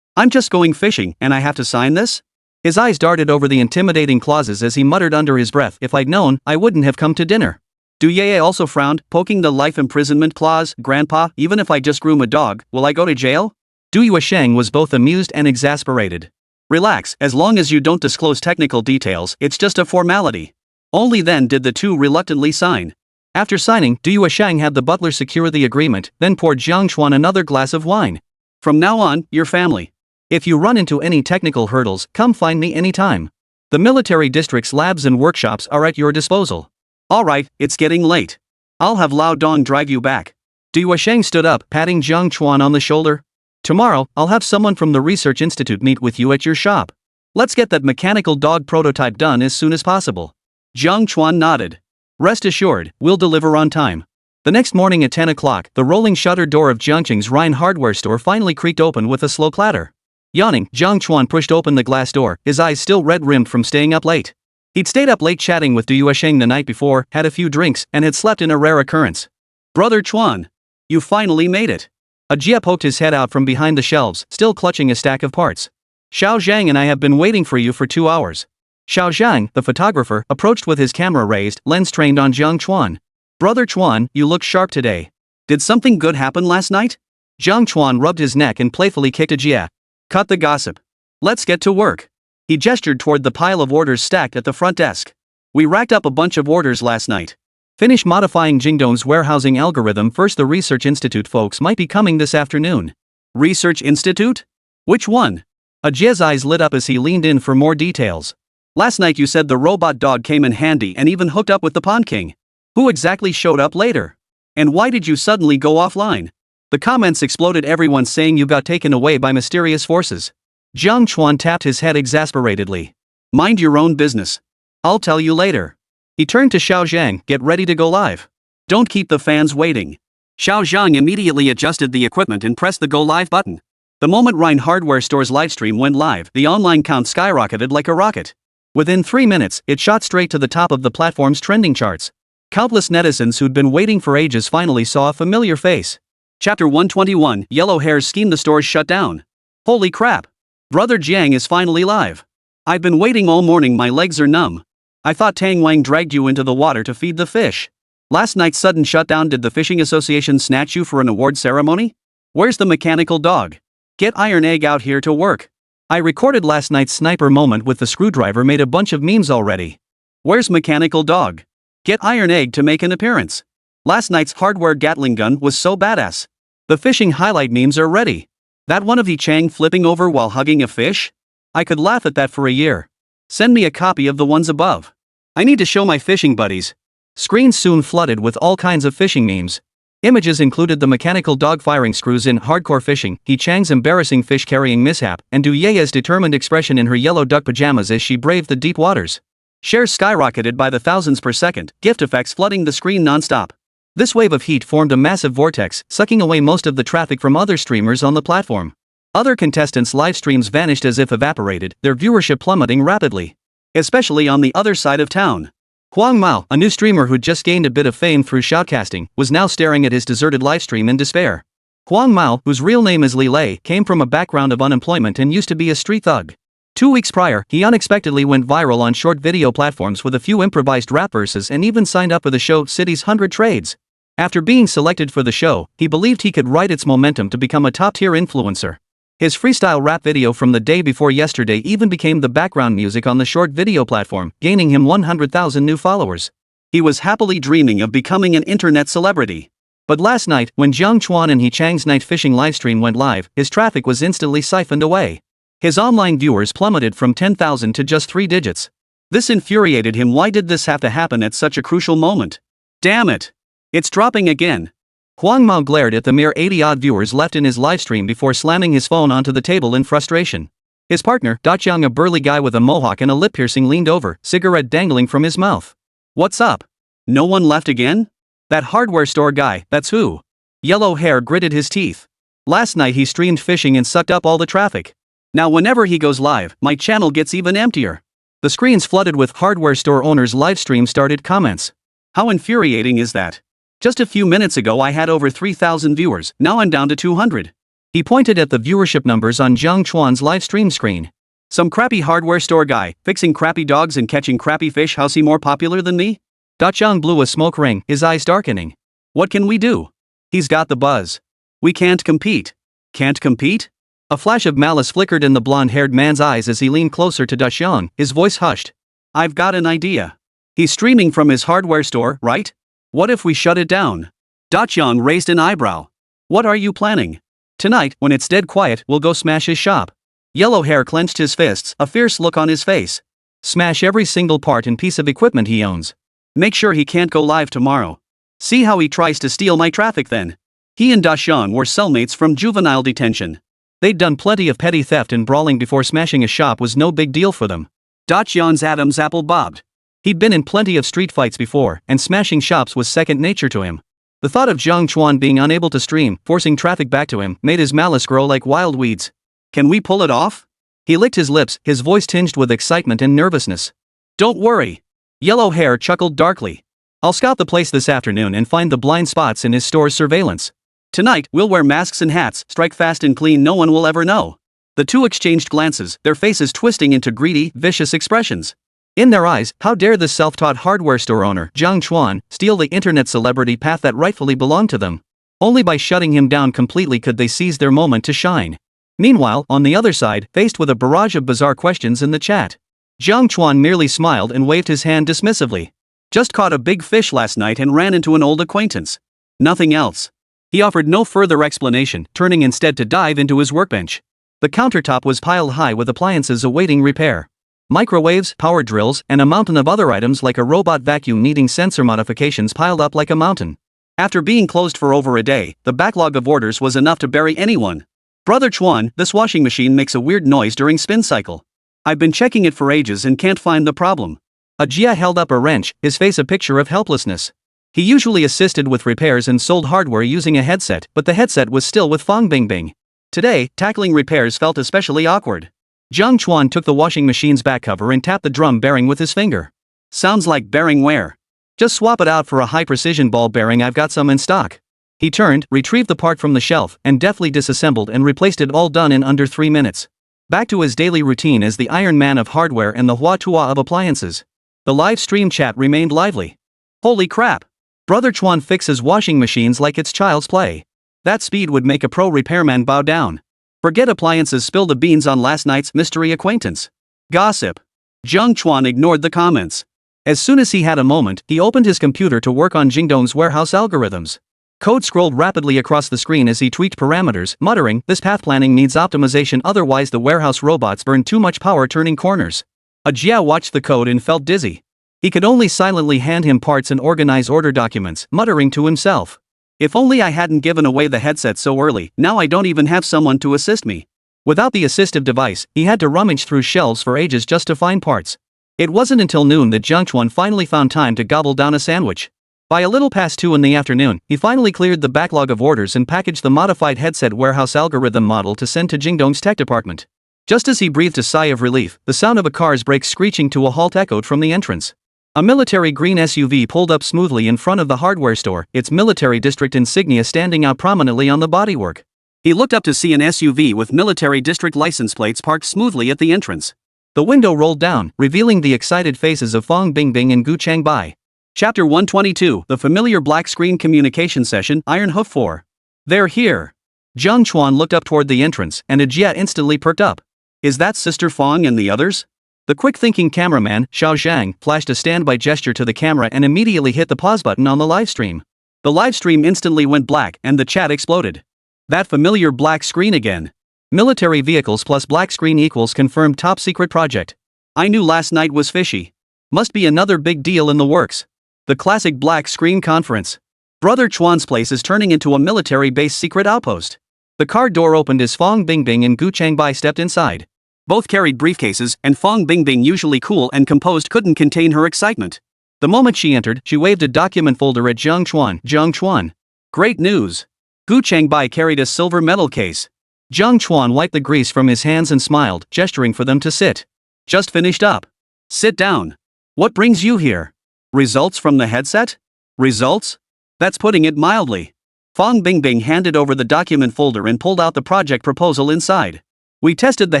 just going fishing, and I have to sign this? His eyes darted over the intimidating clauses as he muttered under his breath, if I'd known, I wouldn't have come to dinner. Du Yaya also frowned, poking the life imprisonment clause. Grandpa, even if I just groom a dog, will I go to jail? Du Yuesheng was both amused and exasperated. Relax, as long as you don't disclose technical details, it's just a formality. Only then did the two reluctantly sign. After signing, Du Yuesheng had the butler secure the agreement, then poured Jiang Chuan another glass of wine. From now on, you're family. If you run into any technical hurdles, come find me anytime. The military district's labs and workshops are at your disposal. Alright, it's getting late. I'll have Lao Dong drive you back. Du Yuesheng stood up, patting Jiang Chuan on the shoulder. Tomorrow, I'll have someone from the Research Institute meet with you at your shop. Let's get that mechanical dog prototype done as soon as possible. Jiang Chuan nodded. Rest assured, we'll deliver on time. The next morning at 10 o'clock, the rolling shutter door of Jiangqing's Rhine hardware store finally creaked open with a slow clatter. Yawning, Jiang Chuan pushed open the glass door, his eyes still red-rimmed from staying up late. He'd stayed up late chatting with Du Yuesheng the night before, had a few drinks, and had slept in a rare occurrence. Brother Chuan. You finally made it. A Jia poked his head out from behind the shelves, still clutching a stack of parts. Xiao Zhang and I have been waiting for you for 2 hours. Xiao Zhang, the photographer, approached with his camera raised, lens trained on Jiang Chuan. Brother Chuan, you look sharp today. Did something good happen last night? Jiang Chuan rubbed his neck and playfully kicked a Jia. Cut the gossip. Let's get to work. He gestured toward the pile of orders stacked at the front desk. We racked up a bunch of orders last night. Finish modifying Jingdong's warehousing algorithm first. The Research Institute folks might be coming this afternoon. Research Institute? Which one? Ajie's eyes lit up as he leaned in for more details. Last night you said the robot dog came in handy and even hooked up with the Pond King. Who exactly showed up later? And why did you suddenly go offline? The comments exploded, everyone saying you got taken away by mysterious forces. Jiang Chuan tapped his head exasperatedly. Mind your own business. I'll tell you later. He turned to Xiao Zhang, get ready to go live. Don't keep the fans waiting. Xiao Zhang immediately adjusted the equipment and pressed the go live button. The moment Rhine Hardware Store's livestream went live, the online count skyrocketed like a rocket. Within 3 minutes, it shot straight to the top of the platform's trending charts. Countless netizens who'd been waiting for ages finally saw a familiar face. Chapter 121, Yellow Hair's scheme. The store's shut down. Holy crap! Brother Jiang is finally live. I've been waiting all morning, my legs are numb. I thought Tang Wang dragged you into the water to feed the fish. Last night's sudden shutdown, did the Fishing Association snatch you for an award ceremony? Where's the mechanical dog? Get Iron Egg out here to work. I recorded last night's sniper moment with the screwdriver, made a bunch of memes already. Where's mechanical dog? Get Iron Egg to make an appearance. Last night's hardware Gatling gun was so badass. The fishing highlight memes are ready. That one of Yi Chang flipping over while hugging a fish? I could laugh at that for a year. Send me a copy of the ones above. I need to show my fishing buddies. Screens soon flooded with all kinds of fishing memes. Images included the mechanical dog firing screws in hardcore fishing, Yi Chang's embarrassing fish carrying mishap, and Du Ye's determined expression in her yellow duck pajamas as she braved the deep waters. Shares skyrocketed by the thousands per second, gift effects flooding the screen non-stop. This wave of heat formed a massive vortex, sucking away most of the traffic from other streamers on the platform. Other contestants' live streams vanished as if evaporated, their viewership plummeting rapidly. Especially on the other side of town. Huang Mao, a new streamer who'd just gained a bit of fame through shoutcasting, was now staring at his deserted livestream in despair. Huang Mao, whose real name is Li Lei, came from a background of unemployment and used to be a street thug. 2 weeks prior, he unexpectedly went viral on short video platforms with a few improvised rap verses and even signed up for the show City's 100 Trades. After being selected for the show, he believed he could ride its momentum to become a top-tier influencer. His freestyle rap video from the day before yesterday even became the background music on the short video platform, gaining him 100,000 new followers. He was happily dreaming of becoming an internet celebrity. But last night, when Jiang Chuan and Yi Chang's night fishing livestream went live, his traffic was instantly siphoned away. His online viewers plummeted from 10,000 to just 3 digits. This infuriated him. Why did this have to happen at such a crucial moment? Damn it! It's dropping again. Huang Mao glared at the mere 80-odd viewers left in his livestream before slamming his phone onto the table in frustration. His partner, Daqiang, a burly guy with a mohawk and a lip piercing, leaned over, cigarette dangling from his mouth. What's up? No one left again? That hardware store guy, that's who. Yellow Hair gritted his teeth. Last night he streamed fishing and sucked up all the traffic. Now whenever he goes live, my channel gets even emptier. The screens flooded with hardware store owners' livestream started comments. How infuriating is that? Just a few minutes ago I had over 3,000 viewers, now I'm down to 200. He pointed at the viewership numbers on Jiang Chuan's live stream screen. Some crappy hardware store guy, fixing crappy dogs and catching crappy fish, how's he more popular than me? Daqiang blew a smoke ring, his eyes darkening. What can we do? He's got the buzz. We can't compete. Can't compete? A flash of malice flickered in the blonde-haired man's eyes as he leaned closer to Daqiang, his voice hushed. I've got an idea. He's streaming from his hardware store, right? What if we shut it down? Daqiang raised an eyebrow. What are you planning? Tonight, when it's dead quiet, we'll go smash his shop. Yellow Hair clenched his fists, a fierce look on his face. Smash every single part and piece of equipment he owns. Make sure he can't go live tomorrow. See how he tries to steal my traffic then. He and Daqiang were cellmates from juvenile detention. They'd done plenty of petty theft and brawling before. Smashing a shop was no big deal for them. Daqiang's Adam's apple bobbed. He'd been in plenty of street fights before, and smashing shops was second nature to him. The thought of Jiang Chuan being unable to stream, forcing traffic back to him, made his malice grow like wild weeds. Can we pull it off? He licked his lips, his voice tinged with excitement and nervousness. Don't worry. Yellow Hair chuckled darkly. I'll scout the place this afternoon and find the blind spots in his store's surveillance. Tonight, we'll wear masks and hats, strike fast and clean, no one will ever know. The two exchanged glances, their faces twisting into greedy, vicious expressions. In their eyes, how dare this self-taught hardware store owner, Jiang Chuan, steal the internet celebrity path that rightfully belonged to them. Only by shutting him down completely could they seize their moment to shine. Meanwhile, on the other side, faced with a barrage of bizarre questions in the chat, Jiang Chuan merely smiled and waved his hand dismissively. Just caught a big fish last night and ran into an old acquaintance. Nothing else. He offered no further explanation, turning instead to dive into his workbench. The countertop was piled high with appliances awaiting repair. Microwaves, power drills, and a mountain of other items like a robot vacuum needing sensor modifications piled up like a mountain. After being closed for over a day, the backlog of orders was enough to bury anyone. Brother Chuan, this washing machine makes a weird noise during spin cycle. I've been checking it for ages and can't find the problem. Jia held up a wrench, his face a picture of helplessness. He usually assisted with repairs and sold hardware using a headset, but the headset was still with Fang Bingbing. Today, tackling repairs felt especially awkward. Jiang Chuan took the washing machine's back cover and tapped the drum bearing with his finger. Sounds like bearing wear. Just swap it out for a high-precision ball bearing, I've got some in stock. He turned, retrieved the part from the shelf, and deftly disassembled and replaced it, all done in under 3 minutes. Back to his daily routine as the Iron Man of hardware and the Hua Tua of appliances. The live stream chat remained lively. Holy crap! Brother Chuan fixes washing machines like it's child's play. That speed would make a pro repairman bow down. Forget appliances, spill the beans on last night's mystery acquaintance. Gossip. Jiang Chuan ignored the comments. As soon as he had a moment, he opened his computer to work on Jingdong's warehouse algorithms. Code scrolled rapidly across the screen as he tweaked parameters, muttering, "This path planning needs optimization, otherwise the warehouse robots burn too much power turning corners." Jia watched the code and felt dizzy. He could only silently hand him parts and organize order documents, muttering to himself, "If only I hadn't given away the headset so early, now I don't even have someone to assist me." Without the assistive device, he had to rummage through shelves for ages just to find parts. It wasn't until noon that Jiang Chuan finally found time to gobble down a sandwich. By a little past 2 in the afternoon, he finally cleared the backlog of orders and packaged the modified headset warehouse algorithm model to send to Jingdong's tech department. Just as he breathed a sigh of relief, the sound of a car's brakes screeching to a halt echoed from the entrance. A military green SUV pulled up smoothly in front of the hardware store, its military district insignia standing out prominently on the bodywork. He looked up to see an SUV with military district license plates parked smoothly at the entrance. The window rolled down, revealing the excited faces of Fang Bingbing and Gu Changbai. Chapter 122, the familiar black screen communication session, Iron Hoof 4. They're here. Jiang Chuan looked up toward the entrance, and Jia instantly perked up. Is that Sister Fang and the others? The quick-thinking cameraman, Xiao Zhang, flashed a standby gesture to the camera and immediately hit the pause button on the livestream. The livestream instantly went black and the chat exploded. That familiar black screen again. Military vehicles plus black screen equals confirmed top secret project. I knew last night was fishy. Must be another big deal in the works. The classic black screen conference. Brother Chuan's place is turning into a military base secret outpost. The car door opened as Fang Bingbing and Gu Changbai stepped inside. Both carried briefcases, and Fang Bingbing, usually cool and composed, couldn't contain her excitement. The moment she entered, she waved a document folder at Jiang Chuan. Jiang Chuan. Great news. Gu Changbai carried a silver medal case. Jiang Chuan wiped the grease from his hands and smiled, gesturing for them to sit. Just finished up. Sit down. What brings you here? Results from the headset? Results? That's putting it mildly. Fang Bingbing handed over the document folder and pulled out the project proposal inside. We tested the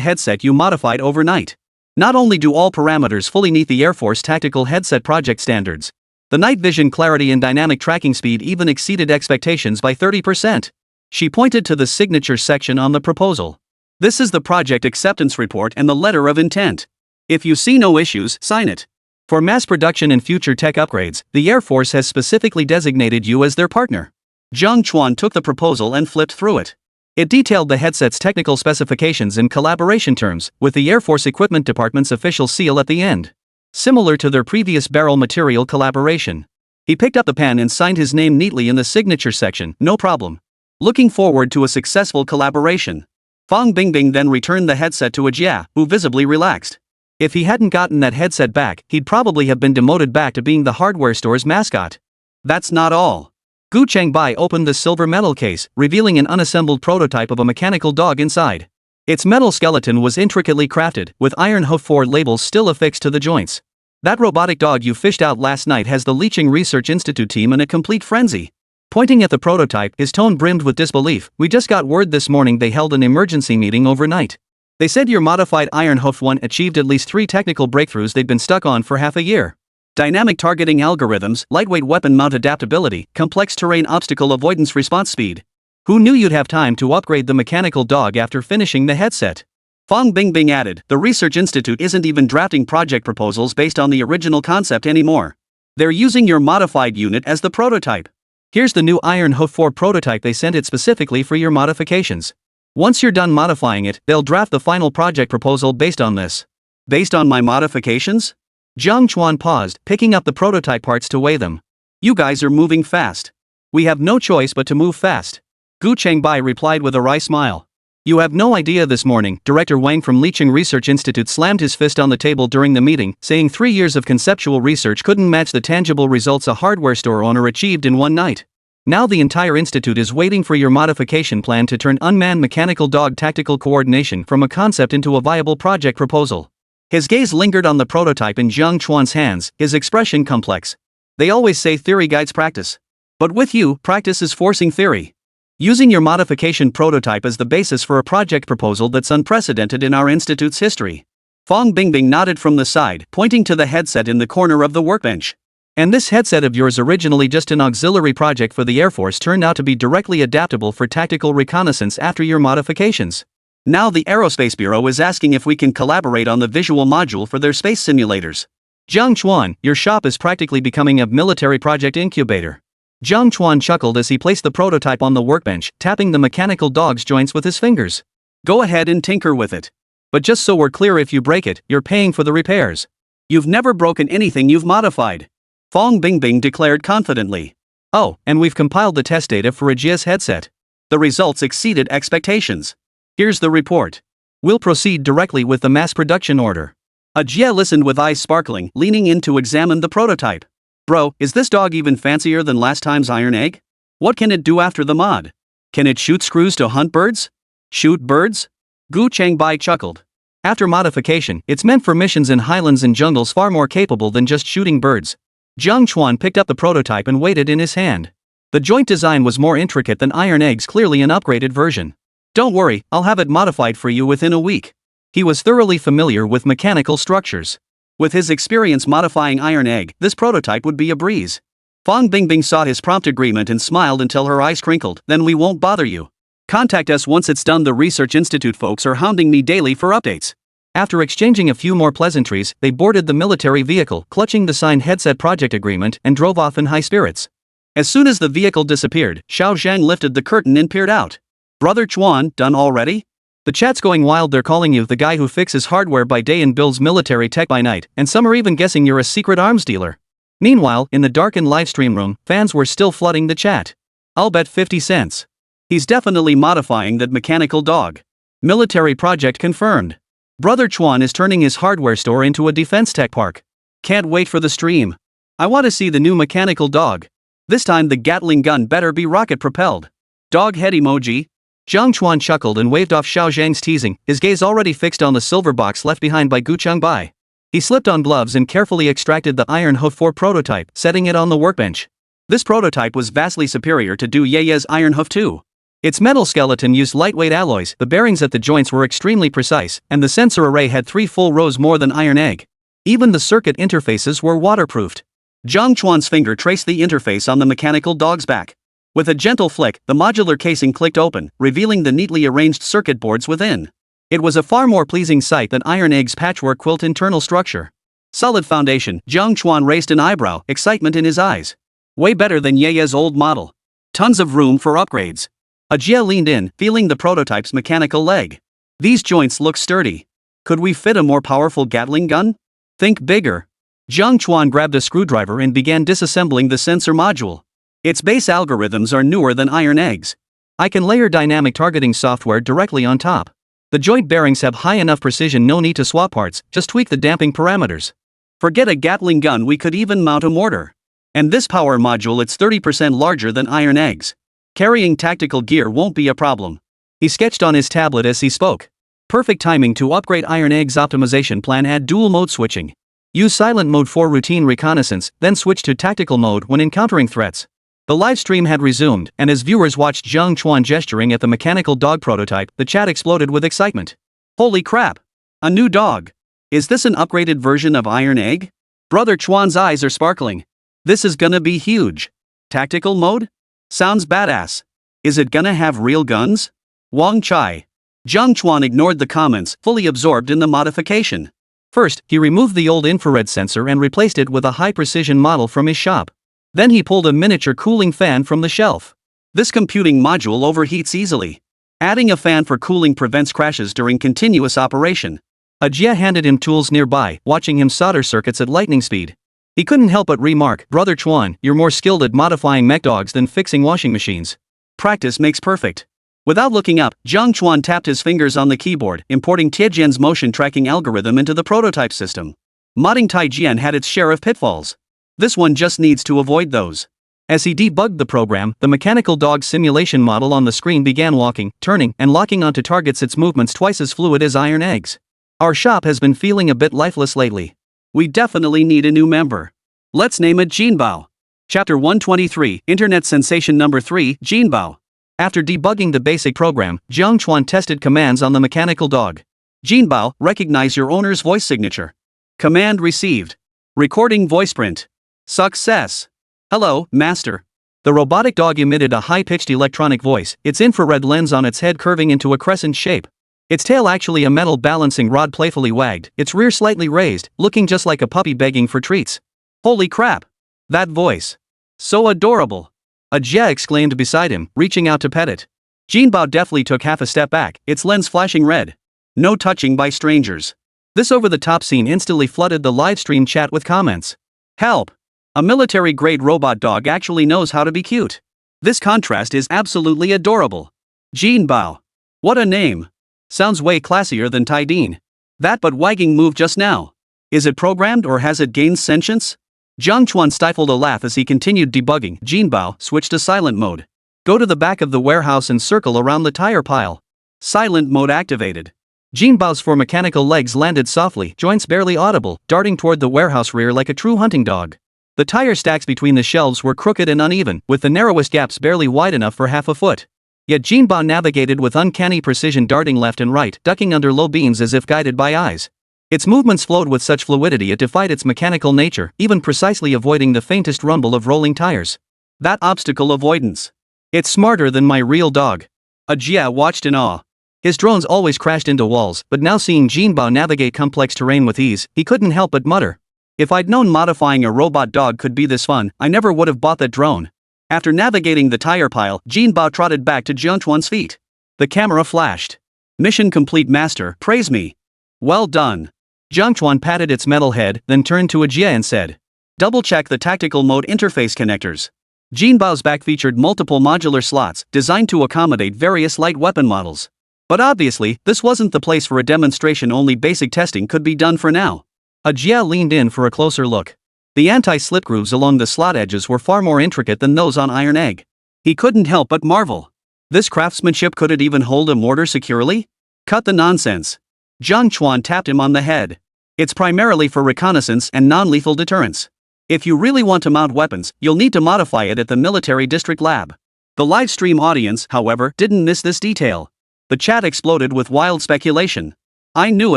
headset you modified overnight. Not only do all parameters fully meet the Air Force Tactical Headset Project standards, the night vision clarity and dynamic tracking speed even exceeded expectations by 30%. She pointed to the signature section on the proposal. This is the project acceptance report and the letter of intent. If you see no issues, sign it. For mass production and future tech upgrades, the Air Force has specifically designated you as their partner. Jiang Chuan took the proposal and flipped through it. It detailed the headset's technical specifications and collaboration terms, with the Air Force Equipment Department's official seal at the end. Similar to their previous barrel material collaboration. He picked up the pen and signed his name neatly in the signature section. No problem. Looking forward to a successful collaboration. Fang Bingbing then returned the headset to Jia, who visibly relaxed. If he hadn't gotten that headset back, he'd probably have been demoted back to being the hardware store's mascot. That's not all. Gu Changbai opened the silver metal case, revealing an unassembled prototype of a mechanical dog inside. Its metal skeleton was intricately crafted, with Iron Hoof 4 labels still affixed to the joints. That robotic dog you fished out last night has the Leeching Research Institute team in a complete frenzy. Pointing at the prototype, his tone brimmed with disbelief. We just got word this morning they held an emergency meeting overnight. They said your modified Iron Hoof 1 achieved at least 3 technical breakthroughs they'd been stuck on for half a year. Dynamic targeting algorithms, lightweight weapon mount adaptability, complex terrain obstacle avoidance response speed. Who knew you'd have time to upgrade the mechanical dog after finishing the headset? Fang Bingbing added, the Research Institute isn't even drafting project proposals based on the original concept anymore. They're using your modified unit as the prototype. Here's the new Iron Hoof 4 prototype. They sent it specifically for your modifications. Once you're done modifying it, they'll draft the final project proposal based on this. Based on my modifications? Jiang Chuan paused, picking up the prototype parts to weigh them. You guys are moving fast. We have no choice but to move fast. Gu Chengbai replied with a wry smile. You have no idea. This morning, Director Wang from Licheng Research Institute slammed his fist on the table during the meeting, saying 3 years of conceptual research couldn't match the tangible results a hardware store owner achieved in one night. Now the entire institute is waiting for your modification plan to turn unmanned mechanical dog tactical coordination from a concept into a viable project proposal. His gaze lingered on the prototype in Jiang Chuan's hands, his expression complex. They always say theory guides practice. But with you, practice is forcing theory. Using your modification prototype as the basis for a project proposal that's unprecedented in our institute's history. Fong Bingbing nodded from the side, pointing to the headset in the corner of the workbench. And this headset of yours, originally just an auxiliary project for the Air Force, turned out to be directly adaptable for tactical reconnaissance after your modifications. Now the Aerospace Bureau is asking if we can collaborate on the visual module for their space simulators. Jiang Chuan, your shop is practically becoming a military project incubator. Jiang Chuan chuckled as he placed the prototype on the workbench, tapping the mechanical dog's joints with his fingers. Go ahead and tinker with it. But just so we're clear, if you break it, you're paying for the repairs. You've never broken anything you've modified. Fong Bingbing declared confidently. Oh, and we've compiled the test data for a GS headset. The results exceeded expectations. Here's the report. We'll proceed directly with the mass production order. Ajia listened with eyes sparkling, leaning in to examine the prototype. Bro, is this dog even fancier than last time's Iron Egg? What can it do after the mod? Can it shoot screws to hunt birds? Shoot birds? Gu Chengbai chuckled. After modification, it's meant for missions in highlands and jungles, far more capable than just shooting birds. Jiang Chuan picked up the prototype and weighed it in his hand. The joint design was more intricate than Iron Egg's, clearly an upgraded version. Don't worry, I'll have it modified for you within a week. He was thoroughly familiar with mechanical structures. With his experience modifying Iron Egg, this prototype would be a breeze. Fong Bingbing sought his prompt agreement and smiled until her eyes crinkled. Then we won't bother you. Contact us once it's done. The Research Institute folks are hounding me daily for updates. After exchanging a few more pleasantries, they boarded the military vehicle, clutching the signed headset project agreement, and drove off in high spirits. As soon as the vehicle disappeared, Xiao Zhang lifted the curtain and peered out. Brother Chuan, done already? The chat's going wild. They're calling you the guy who fixes hardware by day and builds military tech by night, and some are even guessing you're a secret arms dealer. Meanwhile, in the darkened livestream room, fans were still flooding the chat. I'll bet 50 cents. He's definitely modifying that mechanical dog. Military project confirmed. Brother Chuan is turning his hardware store into a defense tech park. Can't wait for the stream. I want to see the new mechanical dog. This time the Gatling gun better be rocket propelled. Dog head emoji. Jiang Chuan chuckled and waved off Xiao Zhang's teasing, his gaze already fixed on the silver box left behind by Gu Chengbai. He slipped on gloves and carefully extracted the Iron Hoof 4 prototype, setting it on the workbench. This prototype was vastly superior to Du Yeye's Iron Hoof 2. Its metal skeleton used lightweight alloys, the bearings at the joints were extremely precise, and the sensor array had 3 full rows more than Iron Egg. Even the circuit interfaces were waterproofed. Jiang Chuan's finger traced the interface on the mechanical dog's back. With a gentle flick, the modular casing clicked open, revealing the neatly arranged circuit boards within. It was a far more pleasing sight than Iron Egg's patchwork quilt internal structure. Solid foundation. Jiang Chuan raised an eyebrow, excitement in his eyes. Way better than Yeye's old model. Tons of room for upgrades. Ajia leaned in, feeling the prototype's mechanical leg. These joints look sturdy. Could we fit a more powerful Gatling gun? Think bigger. Jiang Chuan grabbed a screwdriver and began disassembling the sensor module. Its base algorithms are newer than Iron Egg's. I can layer dynamic targeting software directly on top. The joint bearings have high enough precision, no need to swap parts, just tweak the damping parameters. Forget a Gatling gun, we could even mount a mortar. And this power module, it's 30% larger than Iron Egg's. Carrying tactical gear won't be a problem. He sketched on his tablet as he spoke. Perfect timing to upgrade Iron Egg's optimization plan. Add dual mode switching. Use silent mode for routine reconnaissance, then switch to tactical mode when encountering threats. The live stream had resumed, and as viewers watched Jiang Chuan gesturing at the mechanical dog prototype, the chat exploded with excitement. Holy crap! A new dog! Is this an upgraded version of Iron Egg? Brother Chuan's eyes are sparkling. This is gonna be huge. Tactical mode? Sounds badass. Is it gonna have real guns? Wang Chai. Jiang Chuan ignored the comments, fully absorbed in the modification. First, he removed the old infrared sensor and replaced it with a high-precision model from his shop. Then he pulled a miniature cooling fan from the shelf. This computing module overheats easily. Adding a fan for cooling prevents crashes during continuous operation. Jia handed him tools nearby, watching him solder circuits at lightning speed. He couldn't help but remark, "Brother Chuan, you're more skilled at modifying mech dogs than fixing washing machines." Practice makes perfect. Without looking up, Jiang Chuan tapped his fingers on the keyboard, importing Taijian's motion tracking algorithm into the prototype system. Modding Taijian had its share of pitfalls. This one just needs to avoid those. As he debugged the program, the mechanical dog simulation model on the screen began walking, turning, and locking onto targets, its movements twice as fluid as iron eggs. "Our shop has been feeling a bit lifeless lately. We definitely need a new member. Let's name it Jinbao." Chapter 123, Internet Sensation Number 3, Jinbao. After debugging the basic program, Jiang Chuan tested commands on the mechanical dog. Jinbao, recognize your owner's voice signature. Command received. Recording voice print. Success. Hello, master. The robotic dog emitted a high-pitched electronic voice, its infrared lens on its head curving into a crescent shape. Its tail, actually a metal balancing rod, playfully wagged, its rear slightly raised, looking just like a puppy begging for treats. Holy crap! That voice. So adorable. Jia exclaimed beside him, reaching out to pet it. Jinbao deftly took half a step back, its lens flashing red. No touching by strangers. This over-the-top scene instantly flooded the live stream chat with comments. Help! A military-grade robot dog actually knows how to be cute. This contrast is absolutely adorable. Jinbao. What a name. Sounds way classier than Taidin. That but wagging move just now. Is it programmed or has it gained sentience? Jiang Chuan stifled a laugh as he continued debugging. Jinbao switched to silent mode. Go to the back of the warehouse and circle around the tire pile. Silent mode activated. Jinbao's four mechanical legs landed softly, joints barely audible, darting toward the warehouse rear like a true hunting dog. The tire stacks between the shelves were crooked and uneven, with the narrowest gaps barely wide enough for half a foot. Yet Jinbao navigated with uncanny precision, darting left and right, ducking under low beams as if guided by eyes. Its movements flowed with such fluidity it defied its mechanical nature, even precisely avoiding the faintest rumble of rolling tires. That obstacle avoidance. It's smarter than my real dog. Jia watched in awe. His drones always crashed into walls, but now seeing Jinbao navigate complex terrain with ease, he couldn't help but mutter. If I'd known modifying a robot dog could be this fun, I never would have bought that drone. After navigating the tire pile, Jinbao trotted back to Jiang Chuan's feet. The camera flashed. Mission complete, master, praise me. Well done. Jiang Chuan patted its metal head, then turned to Jia and said, double-check the tactical mode interface connectors. Jinbao's back featured multiple modular slots, designed to accommodate various light weapon models. But obviously, this wasn't the place for a demonstration. Only basic testing could be done for now. Jia leaned in for a closer look. The anti-slip grooves along the slot edges were far more intricate than those on Iron Egg. He couldn't help but marvel. This craftsmanship, could it even hold a mortar securely? Cut the nonsense. Jiang Chuan tapped him on the head. It's primarily for reconnaissance and non-lethal deterrence. If you really want to mount weapons, you'll need to modify it at the military district lab. The live stream audience, however, didn't miss this detail. The chat exploded with wild speculation. I knew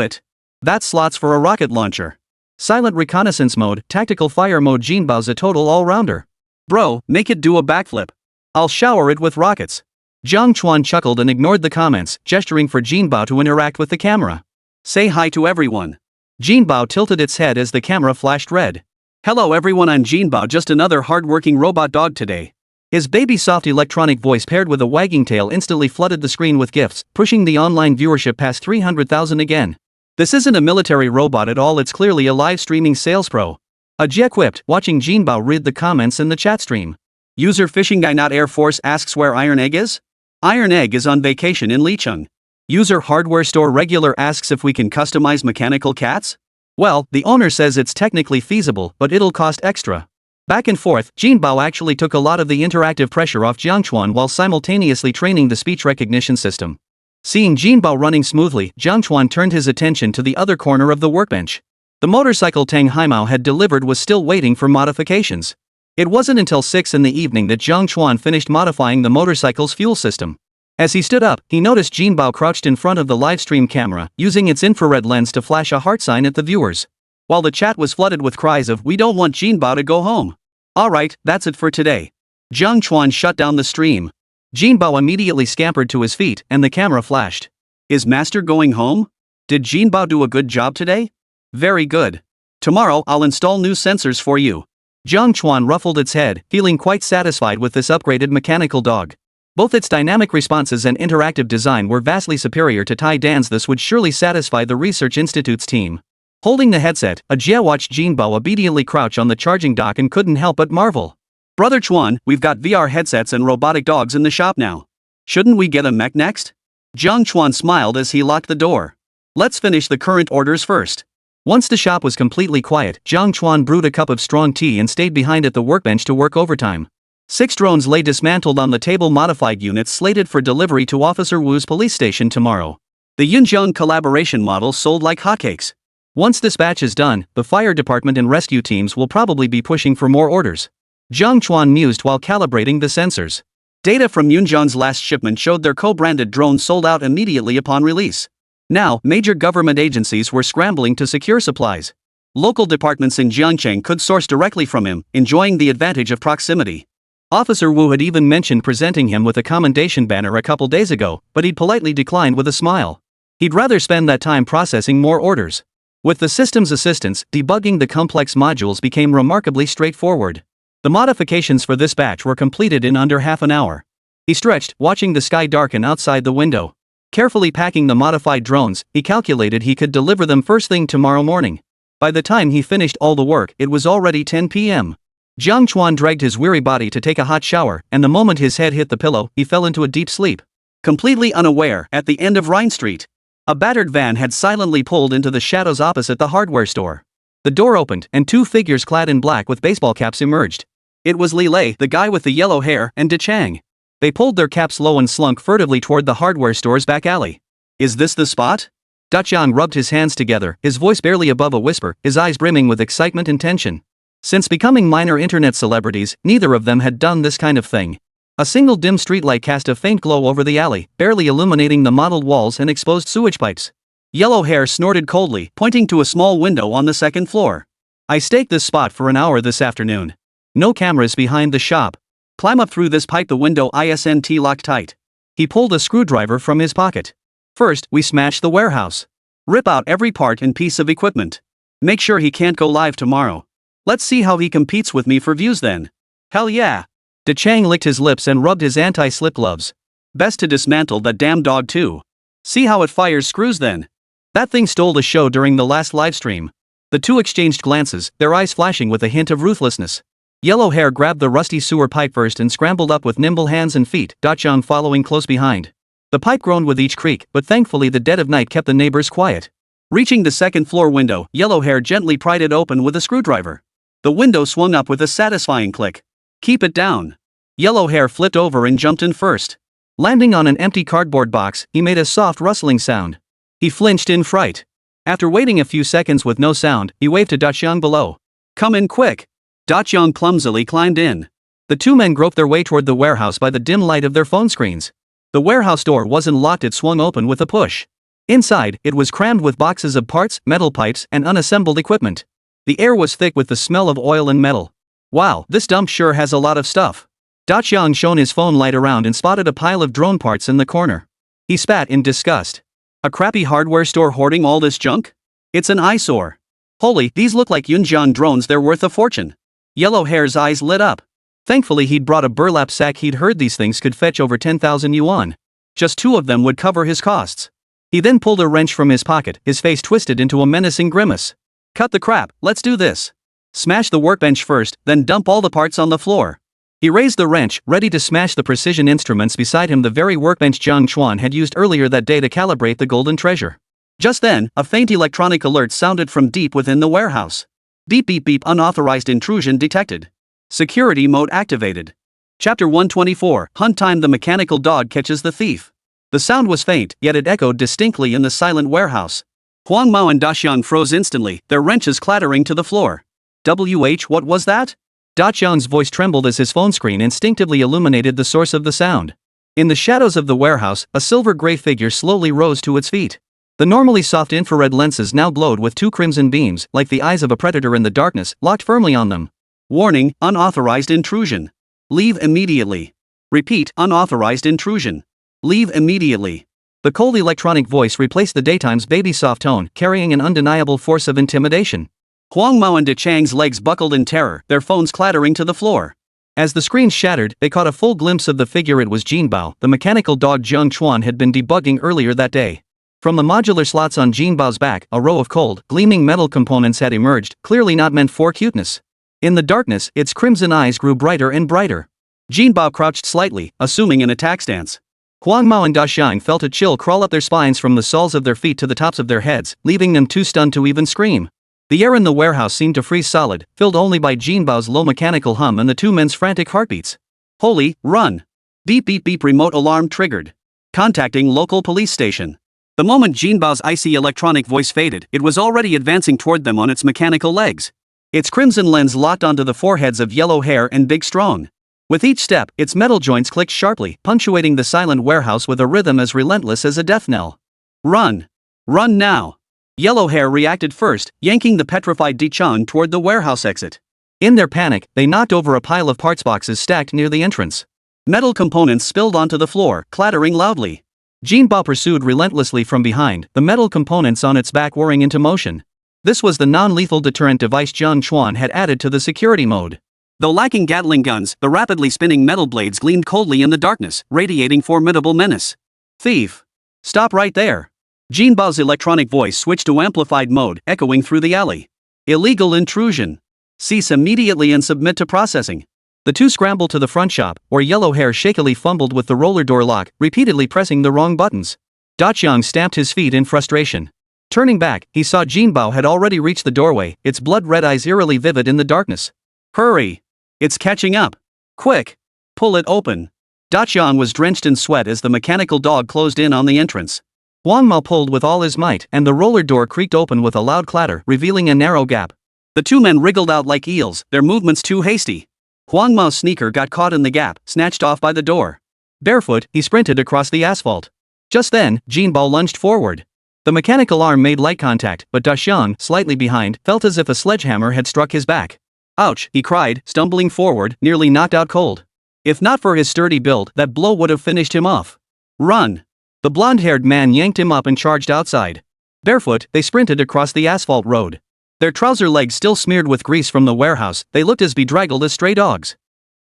it. That slots for a rocket launcher. Silent reconnaissance mode, tactical fire mode. Jinbao's a total all-rounder. Bro, make it do a backflip. I'll shower it with rockets. Jiang Chuan chuckled and ignored the comments, gesturing for Jinbao to interact with the camera. Say hi to everyone. Jinbao tilted its head as the camera flashed red. Hello everyone, I'm Jinbao, just another hard-working robot dog today. His baby soft electronic voice paired with a wagging tail instantly flooded the screen with gifts, pushing the online viewership past 300,000 again. This isn't a military robot at all, it's clearly a live streaming sales pro. Jia quipped, watching Jinbao read the comments in the chat stream. User Fishing Guy Not Air Force asks where Iron Egg is? Iron Egg is on vacation in Licheng. User Hardware Store Regular asks if we can customize mechanical cats? Well, the owner says it's technically feasible, but it'll cost extra. Back and forth, Jinbao actually took a lot of the interactive pressure off Jiang Chuan while simultaneously training the speech recognition system. Seeing Jinbao running smoothly, Jiang Chuan turned his attention to the other corner of the workbench. The motorcycle Tang Haimao had delivered was still waiting for modifications. It wasn't until 6 in the evening that Jiang Chuan finished modifying the motorcycle's fuel system. As he stood up, he noticed Jinbao crouched in front of the livestream camera, using its infrared lens to flash a heart sign at the viewers. While the chat was flooded with cries of, "We don't want Jinbao to go home." Alright, that's it for today. Jiang Chuan shut down the stream. Jinbao immediately scampered to his feet, and the camera flashed. Is Master going home? Did Jinbao do a good job today? Very good. Tomorrow I'll install new sensors for you. Jiang Chuan ruffled its head, feeling quite satisfied with this upgraded mechanical dog. Both its dynamic responses and interactive design were vastly superior to Tai Dan's. This would surely satisfy the Research Institute's team. Holding the headset, Ajia watched Jinbo obediently crouch on the charging dock and couldn't help but marvel. Brother Chuan, we've got VR headsets and robotic dogs in the shop now. Shouldn't we get a mech next? Jiang Chuan smiled as he locked the door. Let's finish the current orders first. Once the shop was completely quiet, Jiang Chuan brewed a cup of strong tea and stayed behind at the workbench to work overtime. 6 drones lay dismantled on the table, modified units slated for delivery to Officer Wu's police station tomorrow. The Yunjiang collaboration model sold like hotcakes. Once this batch is done, the fire department and rescue teams will probably be pushing for more orders. Jiang Chuan mused while calibrating the sensors. Data from Yunjiang's last shipment showed their co-branded drones sold out immediately upon release. Now, major government agencies were scrambling to secure supplies. Local departments in Jiangcheng could source directly from him, enjoying the advantage of proximity. Officer Wu had even mentioned presenting him with a commendation banner a couple days ago, but he'd politely declined with a smile. He'd rather spend that time processing more orders. With the system's assistance, debugging the complex modules became remarkably straightforward. The modifications for this batch were completed in under half an hour. He stretched, watching the sky darken outside the window. Carefully packing the modified drones, he calculated he could deliver them first thing tomorrow morning. By the time he finished all the work, it was already 10 p.m. Jiang Chuan dragged his weary body to take a hot shower, and the moment his head hit the pillow, he fell into a deep sleep. Completely unaware, at the end of Rhine Street, a battered van had silently pulled into the shadows opposite the hardware store. The door opened, and 2 figures clad in black with baseball caps emerged. It was Li Lei, the guy with the yellow hair, and De Chang. They pulled their caps low and slunk furtively toward the hardware store's back alley. Is this the spot? Da Jiang rubbed his hands together, his voice barely above a whisper, his eyes brimming with excitement and tension. Since becoming minor internet celebrities, neither of them had done this kind of thing. A single dim streetlight cast a faint glow over the alley, barely illuminating the mottled walls and exposed sewage pipes. Yellow hair snorted coldly, pointing to a small window on the second floor. I staked this spot for an hour this afternoon. No cameras behind the shop. Climb up through this pipe, the window isn't locked tight. He pulled a screwdriver from his pocket. First, we smash the warehouse. Rip out every part and piece of equipment. Make sure he can't go live tomorrow. Let's see how he competes with me for views then. Hell yeah. De Chang licked his lips and rubbed his anti-slip gloves. Best to dismantle that damn dog too. See how it fires screws then. That thing stole the show during the last livestream. The two exchanged glances, their eyes flashing with a hint of ruthlessness. Yellow hair grabbed the rusty sewer pipe first and scrambled up with nimble hands and feet, Da Jiang following close behind. The pipe groaned with each creak, but thankfully the dead of night kept the neighbors quiet. Reaching the second floor window, Yellow hair gently pried it open with a screwdriver. The window swung up with a satisfying click. Keep it down. Yellow hair flipped over and jumped in first. Landing on an empty cardboard box, he made a soft rustling sound. He flinched in fright. After waiting a few seconds with no sound, he waved to Da Jiang below. Come in quick. Da Jiang clumsily climbed in. The two men groped their way toward the warehouse by the dim light of their phone screens. The warehouse door wasn't locked, it swung open with a push. Inside, it was crammed with boxes of parts, metal pipes, and unassembled equipment. The air was thick with the smell of oil and metal. Wow, this dump sure has a lot of stuff. Da Jiang shone his phone light around and spotted a pile of drone parts in the corner. He spat in disgust. A crappy hardware store hoarding all this junk? It's an eyesore. Holy, these look like Yunjiang drones, they're worth a fortune. Yellow hair's eyes lit up. Thankfully he'd brought a burlap sack. He'd heard these things could fetch over 10,000 yuan. Just 2 of them would cover his costs. He then pulled a wrench from his pocket, his face twisted into a menacing grimace. Cut the crap, let's do this. Smash the workbench first, then dump all the parts on the floor. He raised the wrench, ready to smash the precision instruments beside him, the very workbench Jiang Chuan had used earlier that day to calibrate the golden treasure. Just then, a faint electronic alert sounded from deep within the warehouse. Beep beep beep, unauthorized intrusion detected. Security mode activated. Chapter 124, Hunt Time. The mechanical dog catches the thief. The sound was faint, yet it echoed distinctly in the silent warehouse. Huang Mao and Da Xiang froze instantly, their wrenches clattering to the floor. What was that? Da Jiang's voice trembled as his phone screen instinctively illuminated the source of the sound. In the shadows of the warehouse, a silver-gray figure slowly rose to its feet. The normally soft infrared lenses now glowed with 2 crimson beams, like the eyes of a predator in the darkness, locked firmly on them. Warning, unauthorized intrusion. Leave immediately. Repeat, unauthorized intrusion. Leave immediately. The cold electronic voice replaced the daytime's baby soft tone, carrying an undeniable force of intimidation. Huang Mao and De Chang's legs buckled in terror, their phones clattering to the floor. As the screen shattered, they caught a full glimpse of the figure. It was Jinbao, the mechanical dog Jiang Chuan had been debugging earlier that day. From the modular slots on Jinbao's back, a row of cold, gleaming metal components had emerged, clearly not meant for cuteness. In the darkness, its crimson eyes grew brighter and brighter. Jinbao crouched slightly, assuming an attack stance. Huang Mao and Da Xiang felt a chill crawl up their spines from the soles of their feet to the tops of their heads, leaving them too stunned to even scream. The air in the warehouse seemed to freeze solid, filled only by Jinbao's low mechanical hum and the two men's frantic heartbeats. Holy, run! Beep beep beep, remote alarm triggered. Contacting local police station. The moment Jinbao's icy electronic voice faded, it was already advancing toward them on its mechanical legs. Its crimson lens locked onto the foreheads of Yellow Hair and Big Strong. With each step, its metal joints clicked sharply, punctuating the silent warehouse with a rhythm as relentless as a death knell. Run! Run now! Yellow Hair reacted first, yanking the petrified De Chang toward the warehouse exit. In their panic, they knocked over a pile of parts boxes stacked near the entrance. Metal components spilled onto the floor, clattering loudly. Jinbao pursued relentlessly from behind, the metal components on its back whirring into motion. This was the non-lethal deterrent device Jiang Chuan had added to the security mode. Though lacking Gatling guns, the rapidly spinning metal blades gleamed coldly in the darkness, radiating formidable menace. Thief! Stop right there! Jinbao's electronic voice switched to amplified mode, echoing through the alley. Illegal intrusion. Cease immediately and submit to processing. The two scrambled to the front shop, where Yellow Hair shakily fumbled with the roller door lock, repeatedly pressing the wrong buttons. Da Xiang stamped his feet in frustration. Turning back, he saw Jinbao had already reached the doorway, its blood-red eyes eerily vivid in the darkness. Hurry! It's catching up. Quick! Pull it open. Da Xiang was drenched in sweat as the mechanical dog closed in on the entrance. Huang Mao pulled with all his might, and the roller door creaked open with a loud clatter, revealing a narrow gap. The two men wriggled out like eels, their movements too hasty. Huang Mao's sneaker got caught in the gap, snatched off by the door. Barefoot, he sprinted across the asphalt. Just then, Jinbao lunged forward. The mechanical arm made light contact, but Da Xiang, slightly behind, felt as if a sledgehammer had struck his back. Ouch, he cried, stumbling forward, nearly knocked out cold. If not for his sturdy build, that blow would have finished him off. Run! The blonde-haired man yanked him up and charged outside. Barefoot, they sprinted across the asphalt road. Their trouser legs still smeared with grease from the warehouse, they looked as bedraggled as stray dogs.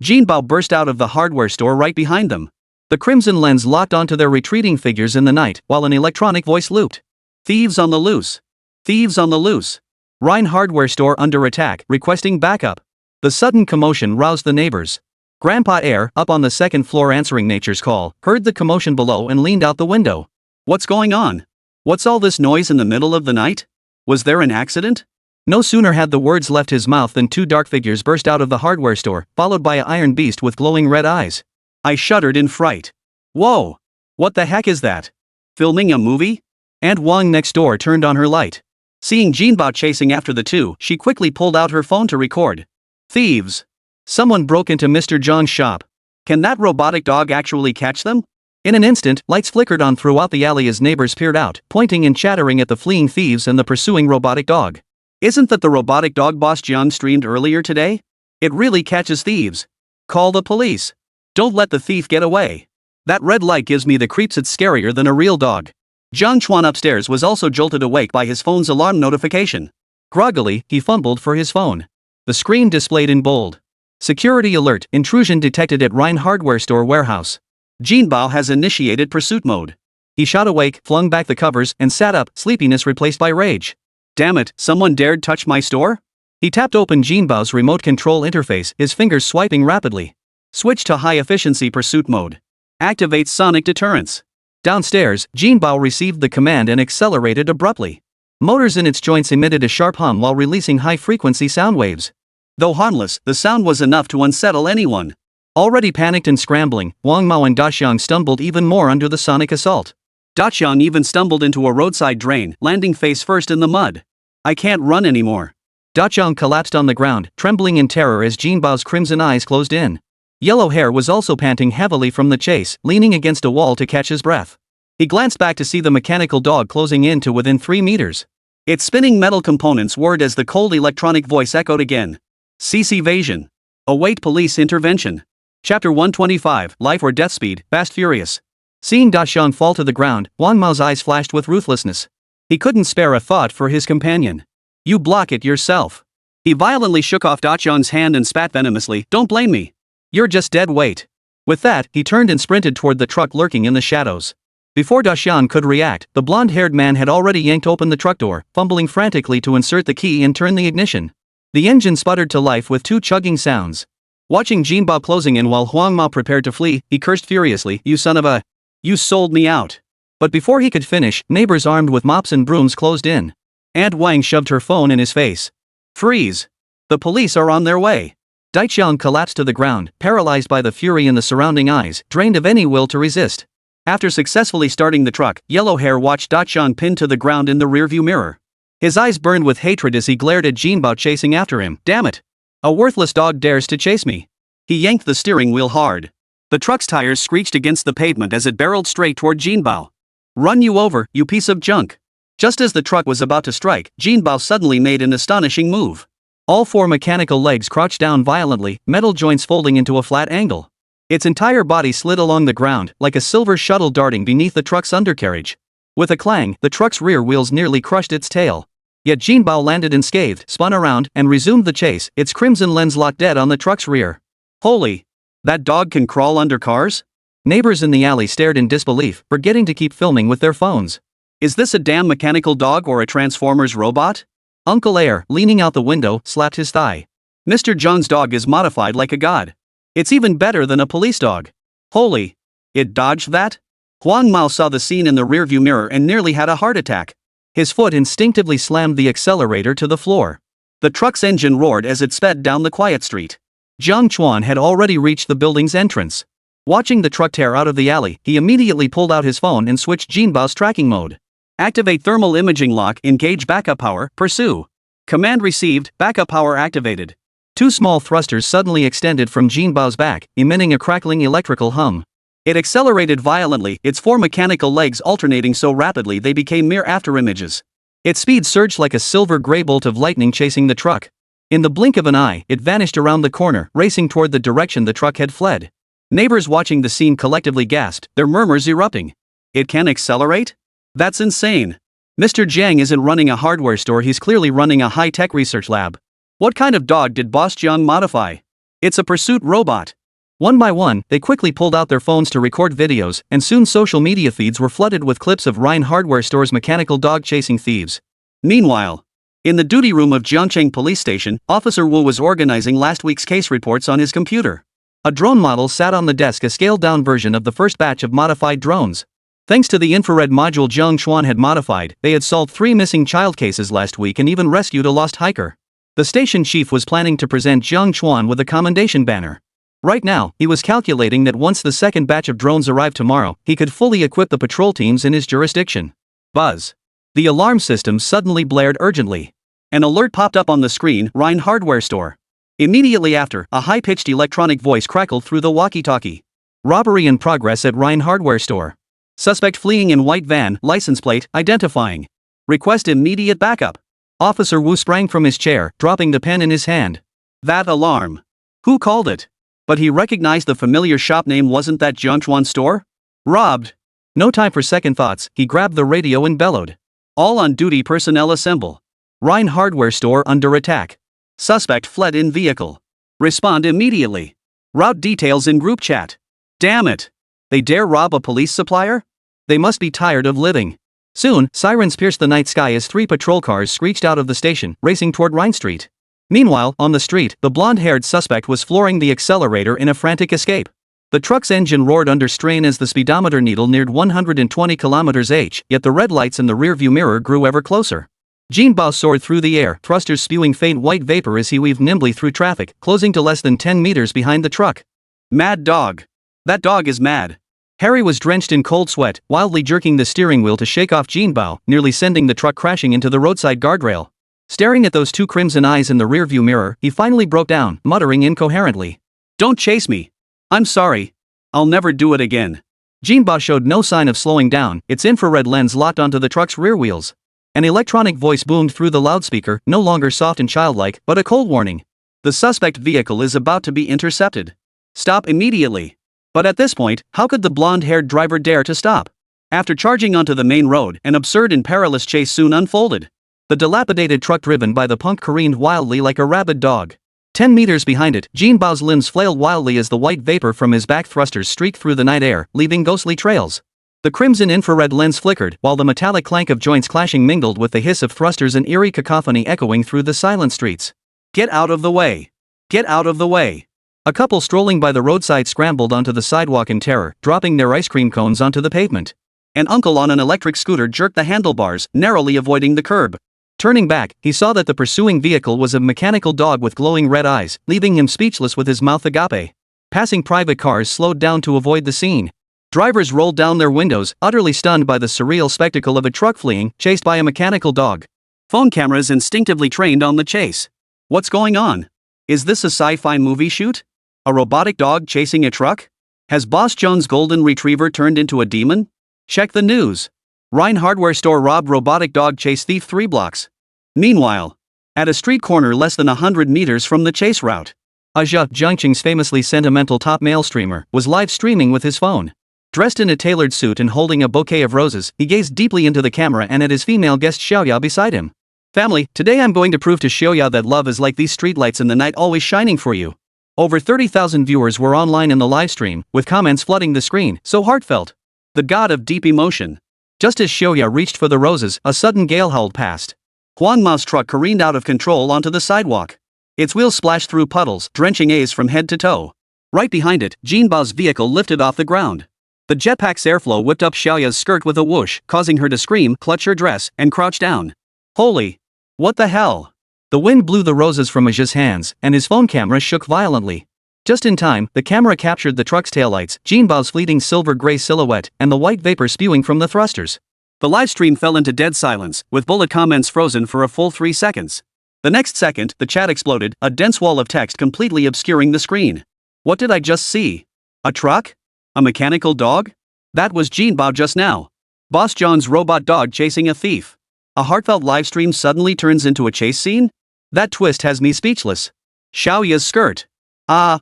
Jinbao burst out of the hardware store right behind them. The crimson lens locked onto their retreating figures in the night, while an electronic voice looped. Thieves on the loose! Thieves on the loose! Rhine hardware store under attack, requesting backup. The sudden commotion roused the neighbors. Grandpa Air, up on the second floor answering nature's call, heard the commotion below and leaned out the window. What's going on? What's all this noise in the middle of the night? Was there an accident? No sooner had the words left his mouth than two dark figures burst out of the hardware store, followed by an iron beast with glowing red eyes. I shuddered in fright. Whoa! What the heck is that? Filming a movie? Aunt Wang next door turned on her light. Seeing Jinbao chasing after the two, she quickly pulled out her phone to record. Thieves! Someone broke into Mr. Zhang's shop. Can that robotic dog actually catch them? In an instant, lights flickered on throughout the alley as neighbors peered out, pointing and chattering at the fleeing thieves and the pursuing robotic dog. Isn't that the robotic dog boss Jiang streamed earlier today? It really catches thieves. Call the police. Don't let the thief get away. That red light gives me the creeps. It's scarier than a real dog. Jiang Chuan upstairs was also jolted awake by his phone's alarm notification. Groggily, he fumbled for his phone. The screen displayed in bold. Security alert, intrusion detected at Rhine hardware store warehouse. Jinbao has initiated pursuit mode. He shot awake, flung back the covers, and sat up, sleepiness replaced by rage. Damn it, someone dared touch my store? He tapped open Jinbao's remote control interface, his fingers swiping rapidly. Switch to high-efficiency pursuit mode. Activate sonic deterrence. Downstairs, Jinbao received the command and accelerated abruptly. Motors in its joints emitted a sharp hum while releasing high-frequency sound waves. Though harmless, the sound was enough to unsettle anyone. Already panicked and scrambling, Huang Mao and Da Xiang stumbled even more under the sonic assault. Da Xiang even stumbled into a roadside drain, landing face first in the mud. I can't run anymore. Da Xiang collapsed on the ground, trembling in terror as Jinbao's crimson eyes closed in. Yellow Hair was also panting heavily from the chase, leaning against a wall to catch his breath. He glanced back to see the mechanical dog closing in to within 3 meters. Its spinning metal components whirred as the cold electronic voice echoed again. Cease evasion. Await police intervention. Chapter 125, Life or Death Speed, Fast Furious. Seeing Daxiang fall to the ground, Wang Mao's eyes flashed with ruthlessness. He couldn't spare a thought for his companion. You block it yourself. He violently shook off Daxiang's hand and spat venomously, don't blame me. You're just dead weight. With that, he turned and sprinted toward the truck lurking in the shadows. Before Daxiang could react, the blonde-haired man had already yanked open the truck door, fumbling frantically to insert the key and turn the ignition. The engine sputtered to life with two chugging sounds. Watching Jinbao closing in while Huang Mao prepared to flee, he cursed furiously, you son of a... You sold me out. But before he could finish, neighbors armed with mops and brooms closed in. Aunt Wang shoved her phone in his face. Freeze! The police are on their way. Daxiang collapsed to the ground, paralyzed by the fury in the surrounding eyes, drained of any will to resist. After successfully starting the truck, Yellow Hair watched Daxiang pinned to the ground in the rearview mirror. His eyes burned with hatred as he glared at Jinbao chasing after him. Damn it! A worthless dog dares to chase me. He yanked the steering wheel hard. The truck's tires screeched against the pavement as it barreled straight toward Jinbao. Run you over, you piece of junk. Just as the truck was about to strike, Jinbao suddenly made an astonishing move. All four mechanical legs crouched down violently, metal joints folding into a flat angle. Its entire body slid along the ground, like a silver shuttle darting beneath the truck's undercarriage. With a clang, the truck's rear wheels nearly crushed its tail. Yet Jinbao landed unscathed, spun around, and resumed the chase, its crimson lens locked dead on the truck's rear. Holy! That dog can crawl under cars? Neighbors in the alley stared in disbelief, forgetting to keep filming with their phones. Is this a damn mechanical dog or a Transformers robot? Uncle Air, leaning out the window, slapped his thigh. Mr. Zhang's dog is modified like a god. It's even better than a police dog. Holy! It dodged that? Huang Mao saw the scene in the rearview mirror and nearly had a heart attack. His foot instinctively slammed the accelerator to the floor. The truck's engine roared as it sped down the quiet street. Jiang Chuan had already reached the building's entrance. Watching the truck tear out of the alley, he immediately pulled out his phone and switched Jinbao's tracking mode. Activate thermal imaging lock, engage backup power, pursue. Command received, backup power activated. Two small thrusters suddenly extended from Jinbao's back, emitting a crackling electrical hum. It accelerated violently, its four mechanical legs alternating so rapidly they became mere afterimages. Its speed surged like a silver-gray bolt of lightning chasing the truck. In the blink of an eye, it vanished around the corner, racing toward the direction the truck had fled. Neighbors watching the scene collectively gasped, their murmurs erupting. It can accelerate? That's insane. Mr. Jiang isn't running a hardware store, he's clearly running a high-tech research lab. What kind of dog did Boss Jiang modify? It's a pursuit robot. One by one, they quickly pulled out their phones to record videos, and soon social media feeds were flooded with clips of Rhine Hardware Store's mechanical dog chasing thieves. Meanwhile, in the duty room of Jiangcheng Police Station, Officer Wu was organizing last week's case reports on his computer. A drone model sat on the desk, a scaled-down version of the first batch of modified drones. Thanks to the infrared module Jiang Chuan had modified, they had solved 3 missing child cases last week and even rescued a lost hiker. The station chief was planning to present Jiang Chuan with a commendation banner. Right now, he was calculating that once the second batch of drones arrived tomorrow, he could fully equip the patrol teams in his jurisdiction. Buzz. The alarm system suddenly blared urgently. An alert popped up on the screen, Rhine Hardware Store. Immediately after, a high-pitched electronic voice crackled through the walkie-talkie. Robbery in progress at Rhine Hardware Store. Suspect fleeing in white van, license plate, identifying. Request immediate backup. Officer Wu sprang from his chair, dropping the pen in his hand. That alarm. Who called it? But he recognized the familiar shop name. Wasn't that Jiang Chuan store? Robbed. No time for second thoughts, he grabbed the radio and bellowed. All on-duty personnel assemble. Rhine Hardware Store under attack. Suspect fled in vehicle. Respond immediately. Route details in group chat. Damn it. They dare rob a police supplier? They must be tired of living. Soon, sirens pierced the night sky as 3 patrol cars screeched out of the station, racing toward Rhine Street. Meanwhile, on the street, the blonde-haired suspect was flooring the accelerator in a frantic escape. The truck's engine roared under strain as the speedometer needle neared 120 km/h, yet the red lights in the rearview mirror grew ever closer. Jinbao soared through the air, thrusters spewing faint white vapor as he weaved nimbly through traffic, closing to less than 10 meters behind the truck. Mad dog. That dog is mad. Harry was drenched in cold sweat, wildly jerking the steering wheel to shake off Jinbao, nearly sending the truck crashing into the roadside guardrail. Staring at those 2 crimson eyes in the rearview mirror, he finally broke down, muttering incoherently. Don't chase me. I'm sorry. I'll never do it again. Jinbao showed no sign of slowing down, its infrared lens locked onto the truck's rear wheels. An electronic voice boomed through the loudspeaker, no longer soft and childlike, but a cold warning. The suspect vehicle is about to be intercepted. Stop immediately. But at this point, how could the blonde-haired driver dare to stop? After charging onto the main road, an absurd and perilous chase soon unfolded. The dilapidated truck driven by the punk careened wildly like a rabid dog. 10 meters behind it, Jingbao's limbs flailed wildly as the white vapor from his back thrusters streaked through the night air, leaving ghostly trails. The crimson infrared lens flickered, while the metallic clank of joints clashing mingled with the hiss of thrusters, an eerie cacophony echoing through the silent streets. Get out of the way! Get out of the way! A couple strolling by the roadside scrambled onto the sidewalk in terror, dropping their ice cream cones onto the pavement. An uncle on an electric scooter jerked the handlebars, narrowly avoiding the curb. Turning back, he saw that the pursuing vehicle was a mechanical dog with glowing red eyes, leaving him speechless with his mouth agape. Passing private cars slowed down to avoid the scene. Drivers rolled down their windows, utterly stunned by the surreal spectacle of a truck fleeing, chased by a mechanical dog. Phone cameras instinctively trained on the chase. What's going on? Is this a sci-fi movie shoot? A robotic dog chasing a truck? Has Boss Jones' golden retriever turned into a demon? Check the news. Rhine hardware store robbed robotic dog chase thief 3 blocks. Meanwhile, at a street corner less than 100 meters from the chase route, Jiang's famously sentimental top male streamer was live streaming with his phone. Dressed in a tailored suit and holding a bouquet of roses, he gazed deeply into the camera and at his female guest Xiaoya beside him. Family, today I'm going to prove to Xiaoya that love is like these streetlights in the night, always shining for you. Over 30,000 viewers were online in the live stream, with comments flooding the screen, so heartfelt. The god of deep emotion. Just as Xiaoya reached for the roses, a sudden gale howled past. Huang Mao's truck careened out of control onto the sidewalk. Its wheels splashed through puddles, drenching A's from head to toe. Right behind it, Jinbao's vehicle lifted off the ground. The jetpack's airflow whipped up Xiaoya's skirt with a whoosh, causing her to scream, clutch her dress, and crouch down. Holy! What the hell? The wind blew the roses from Aja's hands, and his phone camera shook violently. Just in time, the camera captured the truck's taillights, Jinbao's fleeting silver-gray silhouette, and the white vapor spewing from the thrusters. The livestream fell into dead silence, with bullet comments frozen for a full 3 seconds. The next second, the chat exploded, a dense wall of text completely obscuring the screen. What did I just see? A truck? A mechanical dog? That was Jinbao just now. Boss John's robot dog chasing a thief. A heartfelt livestream suddenly turns into a chase scene? That twist has me speechless. Xiaoya's skirt.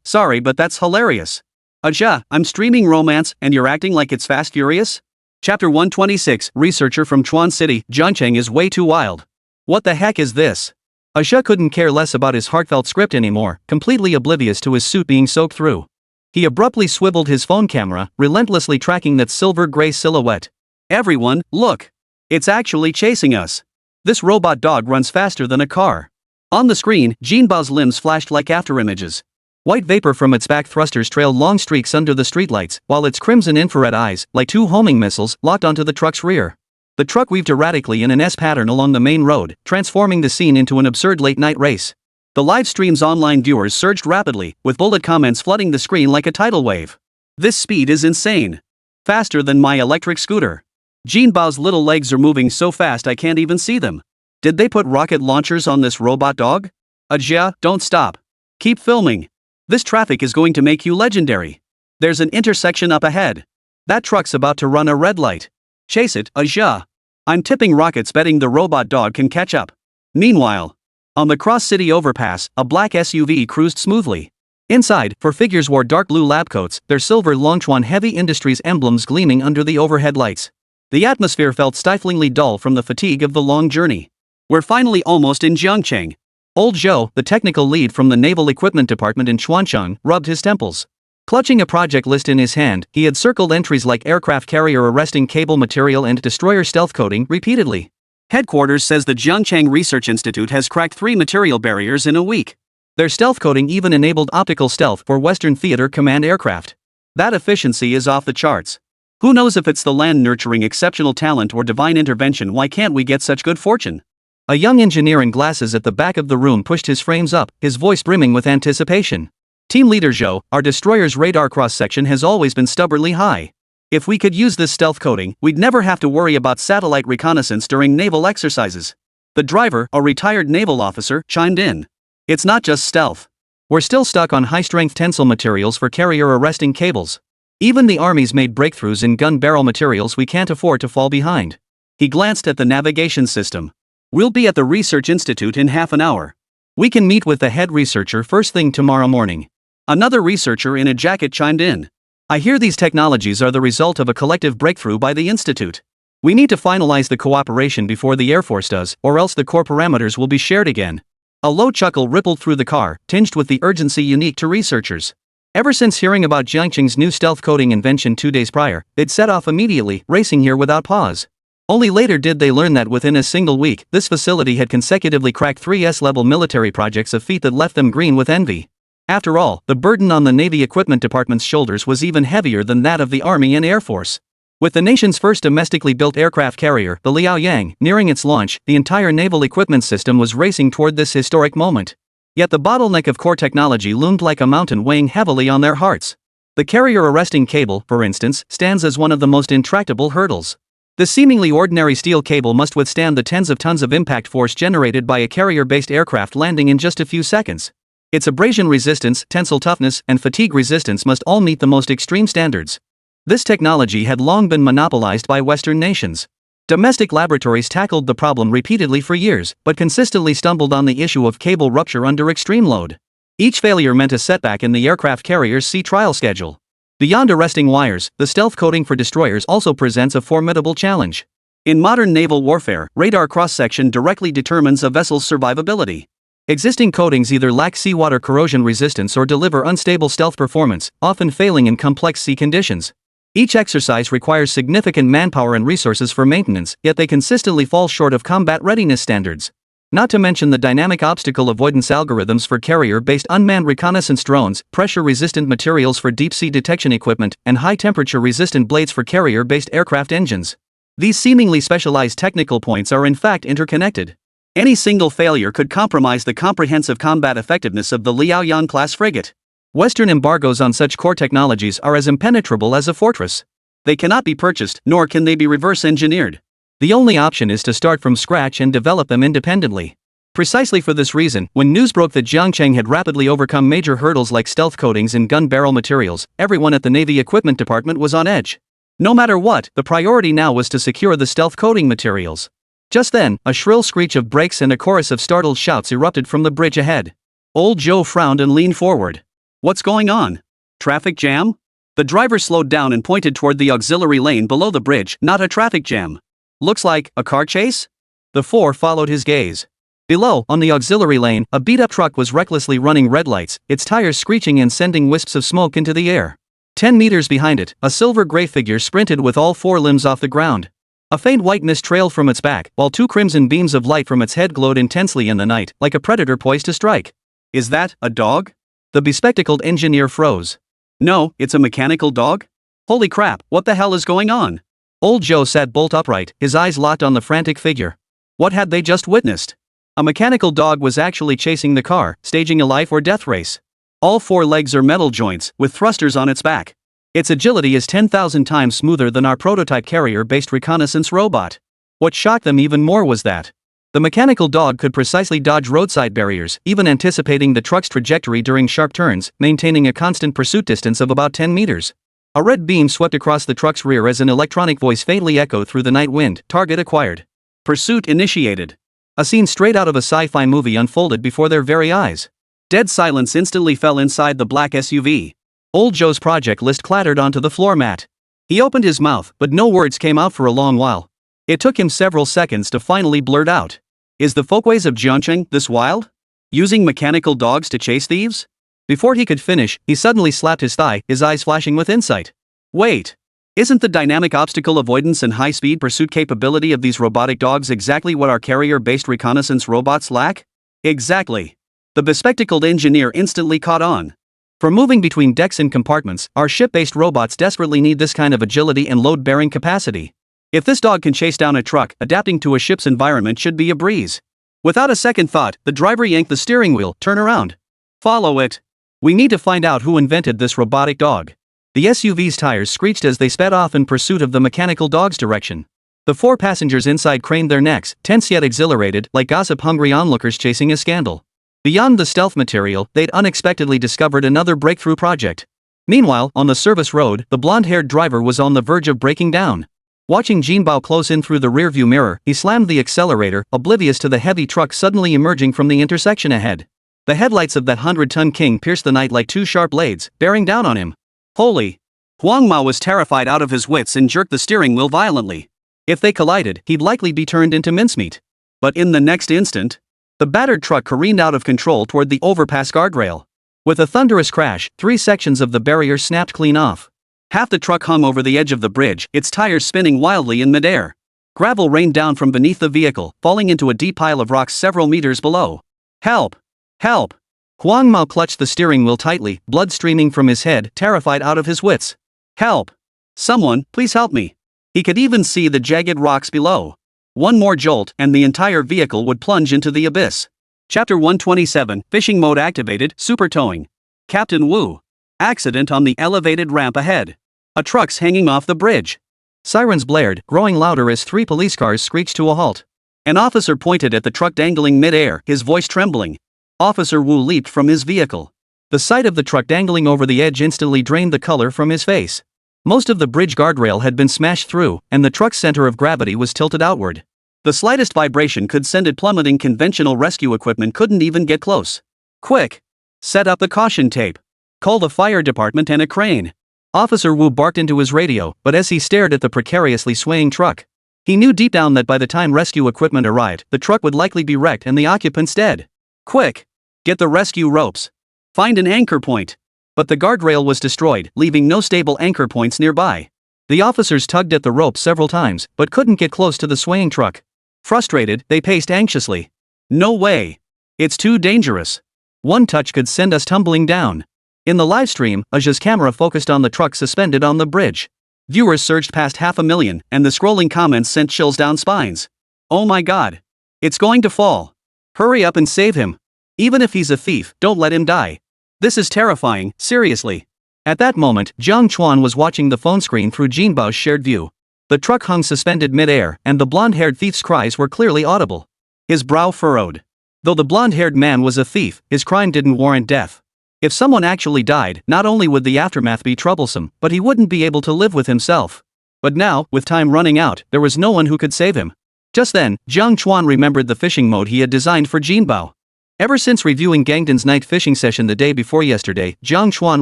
Sorry, but that's hilarious. Aja, I'm streaming romance and you're acting like it's Fast Furious? Chapter 126, researcher from Chuan City, Jiangcheng is way too wild. What the heck is this? Aja couldn't care less about his heartfelt script anymore, completely oblivious to his suit being soaked through. He abruptly swiveled his phone camera, relentlessly tracking that silver-gray silhouette. Everyone, look! It's actually chasing us. This robot dog runs faster than a car. On the screen, Jinbao's limbs flashed like afterimages. White vapor from its back thrusters trailed long streaks under the streetlights, while its crimson infrared eyes, like 2 homing missiles, locked onto the truck's rear. The truck weaved erratically in an S pattern along the main road, transforming the scene into an absurd late-night race. The live stream's online viewers surged rapidly, with bullet comments flooding the screen like a tidal wave. This speed is insane. Faster than my electric scooter. Jinbao's little legs are moving so fast I can't even see them. Did they put rocket launchers on this robot dog? Ajia, don't stop. Keep filming. This traffic is going to make you legendary. There's an intersection up ahead. That truck's about to run a red light. Chase it, Ajia. I'm tipping rockets betting the robot dog can catch up. Meanwhile, on the cross-city overpass, a black SUV cruised smoothly. Inside, 4 figures wore dark blue lab coats, their silver Longchuan Heavy Industries emblems gleaming under the overhead lights. The atmosphere felt stiflingly dull from the fatigue of the long journey. We're finally almost in Jiangcheng. Old Zhou, the technical lead from the Naval Equipment Department in Chuancheng, rubbed his temples. Clutching a project list in his hand, he had circled entries like aircraft carrier arresting cable material and destroyer stealth coating repeatedly. Headquarters says the Jiangcheng Research Institute has cracked 3 material barriers in a week. Their stealth coating even enabled optical stealth for Western Theater Command aircraft. That efficiency is off the charts. Who knows if it's the land nurturing exceptional talent or divine intervention? Why can't we get such good fortune? A young engineer in glasses at the back of the room pushed his frames up, his voice brimming with anticipation. Team leader Zhou, our destroyer's radar cross-section has always been stubbornly high. If we could use this stealth coating, we'd never have to worry about satellite reconnaissance during naval exercises. The driver, a retired naval officer, chimed in. It's not just stealth. We're still stuck on high-strength tensile materials for carrier arresting cables. Even the Army's made breakthroughs in gun barrel materials. We can't afford to fall behind. He glanced at the navigation system. We'll be at the Research Institute in half an hour. We can meet with the head researcher first thing tomorrow morning. Another researcher in a jacket chimed in. I hear these technologies are the result of a collective breakthrough by the Institute. We need to finalize the cooperation before the Air Force does, or else the core parameters will be shared again. A low chuckle rippled through the car, tinged with the urgency unique to researchers. Ever since hearing about Jiang Chuan's new stealth coding invention 2 days prior, they'd set off immediately, racing here without pause. Only later did they learn that within a single week, this facility had consecutively cracked 3 S-level military projects, a feat that left them green with envy. After all, the burden on the Navy Equipment Department's shoulders was even heavier than that of the Army and Air Force. With the nation's first domestically built aircraft carrier, the Liaoyang, nearing its launch, the entire naval equipment system was racing toward this historic moment. Yet the bottleneck of core technology loomed like a mountain, weighing heavily on their hearts. The carrier arresting cable, for instance, stands as one of the most intractable hurdles. The seemingly ordinary steel cable must withstand the tens of tons of impact force generated by a carrier-based aircraft landing in just a few seconds. Its abrasion resistance, tensile toughness, and fatigue resistance must all meet the most extreme standards. This technology had long been monopolized by Western nations. Domestic laboratories tackled the problem repeatedly for years, but consistently stumbled on the issue of cable rupture under extreme load. Each failure meant a setback in the aircraft carrier's sea trial schedule. Beyond arresting wires, the stealth coding for destroyers also presents a formidable challenge. In modern naval warfare, radar cross-section directly determines a vessel's survivability. Existing coatings either lack seawater corrosion resistance or deliver unstable stealth performance, often failing in complex sea conditions. Each exercise requires significant manpower and resources for maintenance, yet they consistently fall short of combat readiness standards. Not to mention the dynamic obstacle avoidance algorithms for carrier-based unmanned reconnaissance drones, pressure-resistant materials for deep-sea detection equipment, and high-temperature-resistant blades for carrier-based aircraft engines. These seemingly specialized technical points are in fact interconnected. Any single failure could compromise the comprehensive combat effectiveness of the Liaoyang-class frigate. Western embargoes on such core technologies are as impenetrable as a fortress. They cannot be purchased, nor can they be reverse-engineered. The only option is to start from scratch and develop them independently. Precisely for this reason, when news broke that Jiang Chuan had rapidly overcome major hurdles like stealth coatings and gun barrel materials, everyone at the Navy Equipment Department was on edge. No matter what, the priority now was to secure the stealth coating materials. Just then, a shrill screech of brakes and a chorus of startled shouts erupted from the bridge ahead. Old Joe frowned and leaned forward. What's going on? Traffic jam? The driver slowed down and pointed toward the auxiliary lane below the bridge. Not a traffic jam. Looks like a car chase? The four followed his gaze. Below, on the auxiliary lane, a beat-up truck was recklessly running red lights, its tires screeching and sending wisps of smoke into the air. 10 meters behind it, a silver-gray figure sprinted with all 4 limbs off the ground. A faint white mist trailed from its back, while 2 crimson beams of light from its head glowed intensely in the night, like a predator poised to strike. Is that a dog? The bespectacled engineer froze. No, it's a mechanical dog? Holy crap, what the hell is going on? Old Joe sat bolt upright, his eyes locked on the frantic figure. What had they just witnessed? A mechanical dog was actually chasing the car, staging a life or death race. All 4 legs are metal joints, with thrusters on its back. Its agility is 10,000 times smoother than our prototype carrier-based reconnaissance robot. What shocked them even more was that the mechanical dog could precisely dodge roadside barriers, even anticipating the truck's trajectory during sharp turns, maintaining a constant pursuit distance of about 10 meters. A red beam swept across the truck's rear as an electronic voice faintly echoed through the night wind. Target acquired. Pursuit initiated. A scene straight out of a sci-fi movie unfolded before their very eyes. Dead silence instantly fell inside the black SUV. Old Joe's project list clattered onto the floor mat. He opened his mouth, but no words came out for a long while. It took him several seconds to finally blurt out. Is the folkways of Jiang Chuan this wild? Using mechanical dogs to chase thieves? Before he could finish, he suddenly slapped his thigh, his eyes flashing with insight. Wait! Isn't the dynamic obstacle avoidance and high-speed pursuit capability of these robotic dogs exactly what our carrier-based reconnaissance robots lack? Exactly. The bespectacled engineer instantly caught on. For moving between decks and compartments, our ship-based robots desperately need this kind of agility and load-bearing capacity. If this dog can chase down a truck, adapting to a ship's environment should be a breeze. Without a second thought, the driver yanked the steering wheel. Turn around. Follow it. We need to find out who invented this robotic dog. The SUV's tires screeched as they sped off in pursuit of the mechanical dog's direction. The 4 passengers inside craned their necks, tense yet exhilarated, like gossip-hungry onlookers chasing a scandal. Beyond the stealth material, they'd unexpectedly discovered another breakthrough project. Meanwhile, on the service road, the blonde-haired driver was on the verge of breaking down. Watching Jingdong close in through the rearview mirror, he slammed the accelerator, oblivious to the heavy truck suddenly emerging from the intersection ahead. The headlights of that 100-ton king pierced the night like 2 sharp blades, bearing down on him. Holy! Huang Mao was terrified out of his wits and jerked the steering wheel violently. If they collided, he'd likely be turned into mincemeat. But in the next instant, the battered truck careened out of control toward the overpass guardrail. With a thunderous crash, 3 sections of the barrier snapped clean off. Half the truck hung over the edge of the bridge, its tires spinning wildly in midair. Gravel rained down from beneath the vehicle, falling into a deep pile of rocks several meters below. Help! Help! Huang Mao clutched the steering wheel tightly, blood streaming from his head, terrified out of his wits. Help! Someone, please help me! He could even see the jagged rocks below. One more jolt, and the entire vehicle would plunge into the abyss. Chapter 127, Fishing Mode Activated, Super Towing. Captain Wu. Accident on the elevated ramp ahead. A truck's hanging off the bridge. Sirens blared, growing louder as 3 police cars screeched to a halt. An officer pointed at the truck dangling mid-air, his voice trembling. Officer Wu leaped from his vehicle. The sight of the truck dangling over the edge instantly drained the color from his face. Most of the bridge guardrail had been smashed through, and the truck's center of gravity was tilted outward. The slightest vibration could send it plummeting. Conventional rescue equipment couldn't even get close. Quick! Set up the caution tape. Call the fire department and a crane. Officer Wu barked into his radio, but as he stared at the precariously swaying truck, he knew deep down that by the time rescue equipment arrived, the truck would likely be wrecked and the occupants dead. Quick! Get the rescue ropes. Find an anchor point. But the guardrail was destroyed, leaving no stable anchor points nearby. The officers tugged at the rope several times, but couldn't get close to the swaying truck. Frustrated, they paced anxiously. No way! It's too dangerous. One touch could send us tumbling down. In the livestream, Aja's camera focused on the truck suspended on the bridge. Viewers surged past 500,000, and the scrolling comments sent chills down spines. Oh my god! It's going to fall. Hurry up and save him. Even if he's a thief, don't let him die. This is terrifying, seriously. At that moment, Jiang Chuan was watching the phone screen through Jinbao's shared view. The truck hung suspended mid-air, and the blonde-haired thief's cries were clearly audible. His brow furrowed. Though the blonde-haired man was a thief, his crime didn't warrant death. If someone actually died, not only would the aftermath be troublesome, but he wouldn't be able to live with himself. But now, with time running out, there was no one who could save him. Just then, Jiang Chuan remembered the fishing mode he had designed for Jinbao. Ever since reviewing Gangden's night fishing session the day before yesterday, Jiang Chuan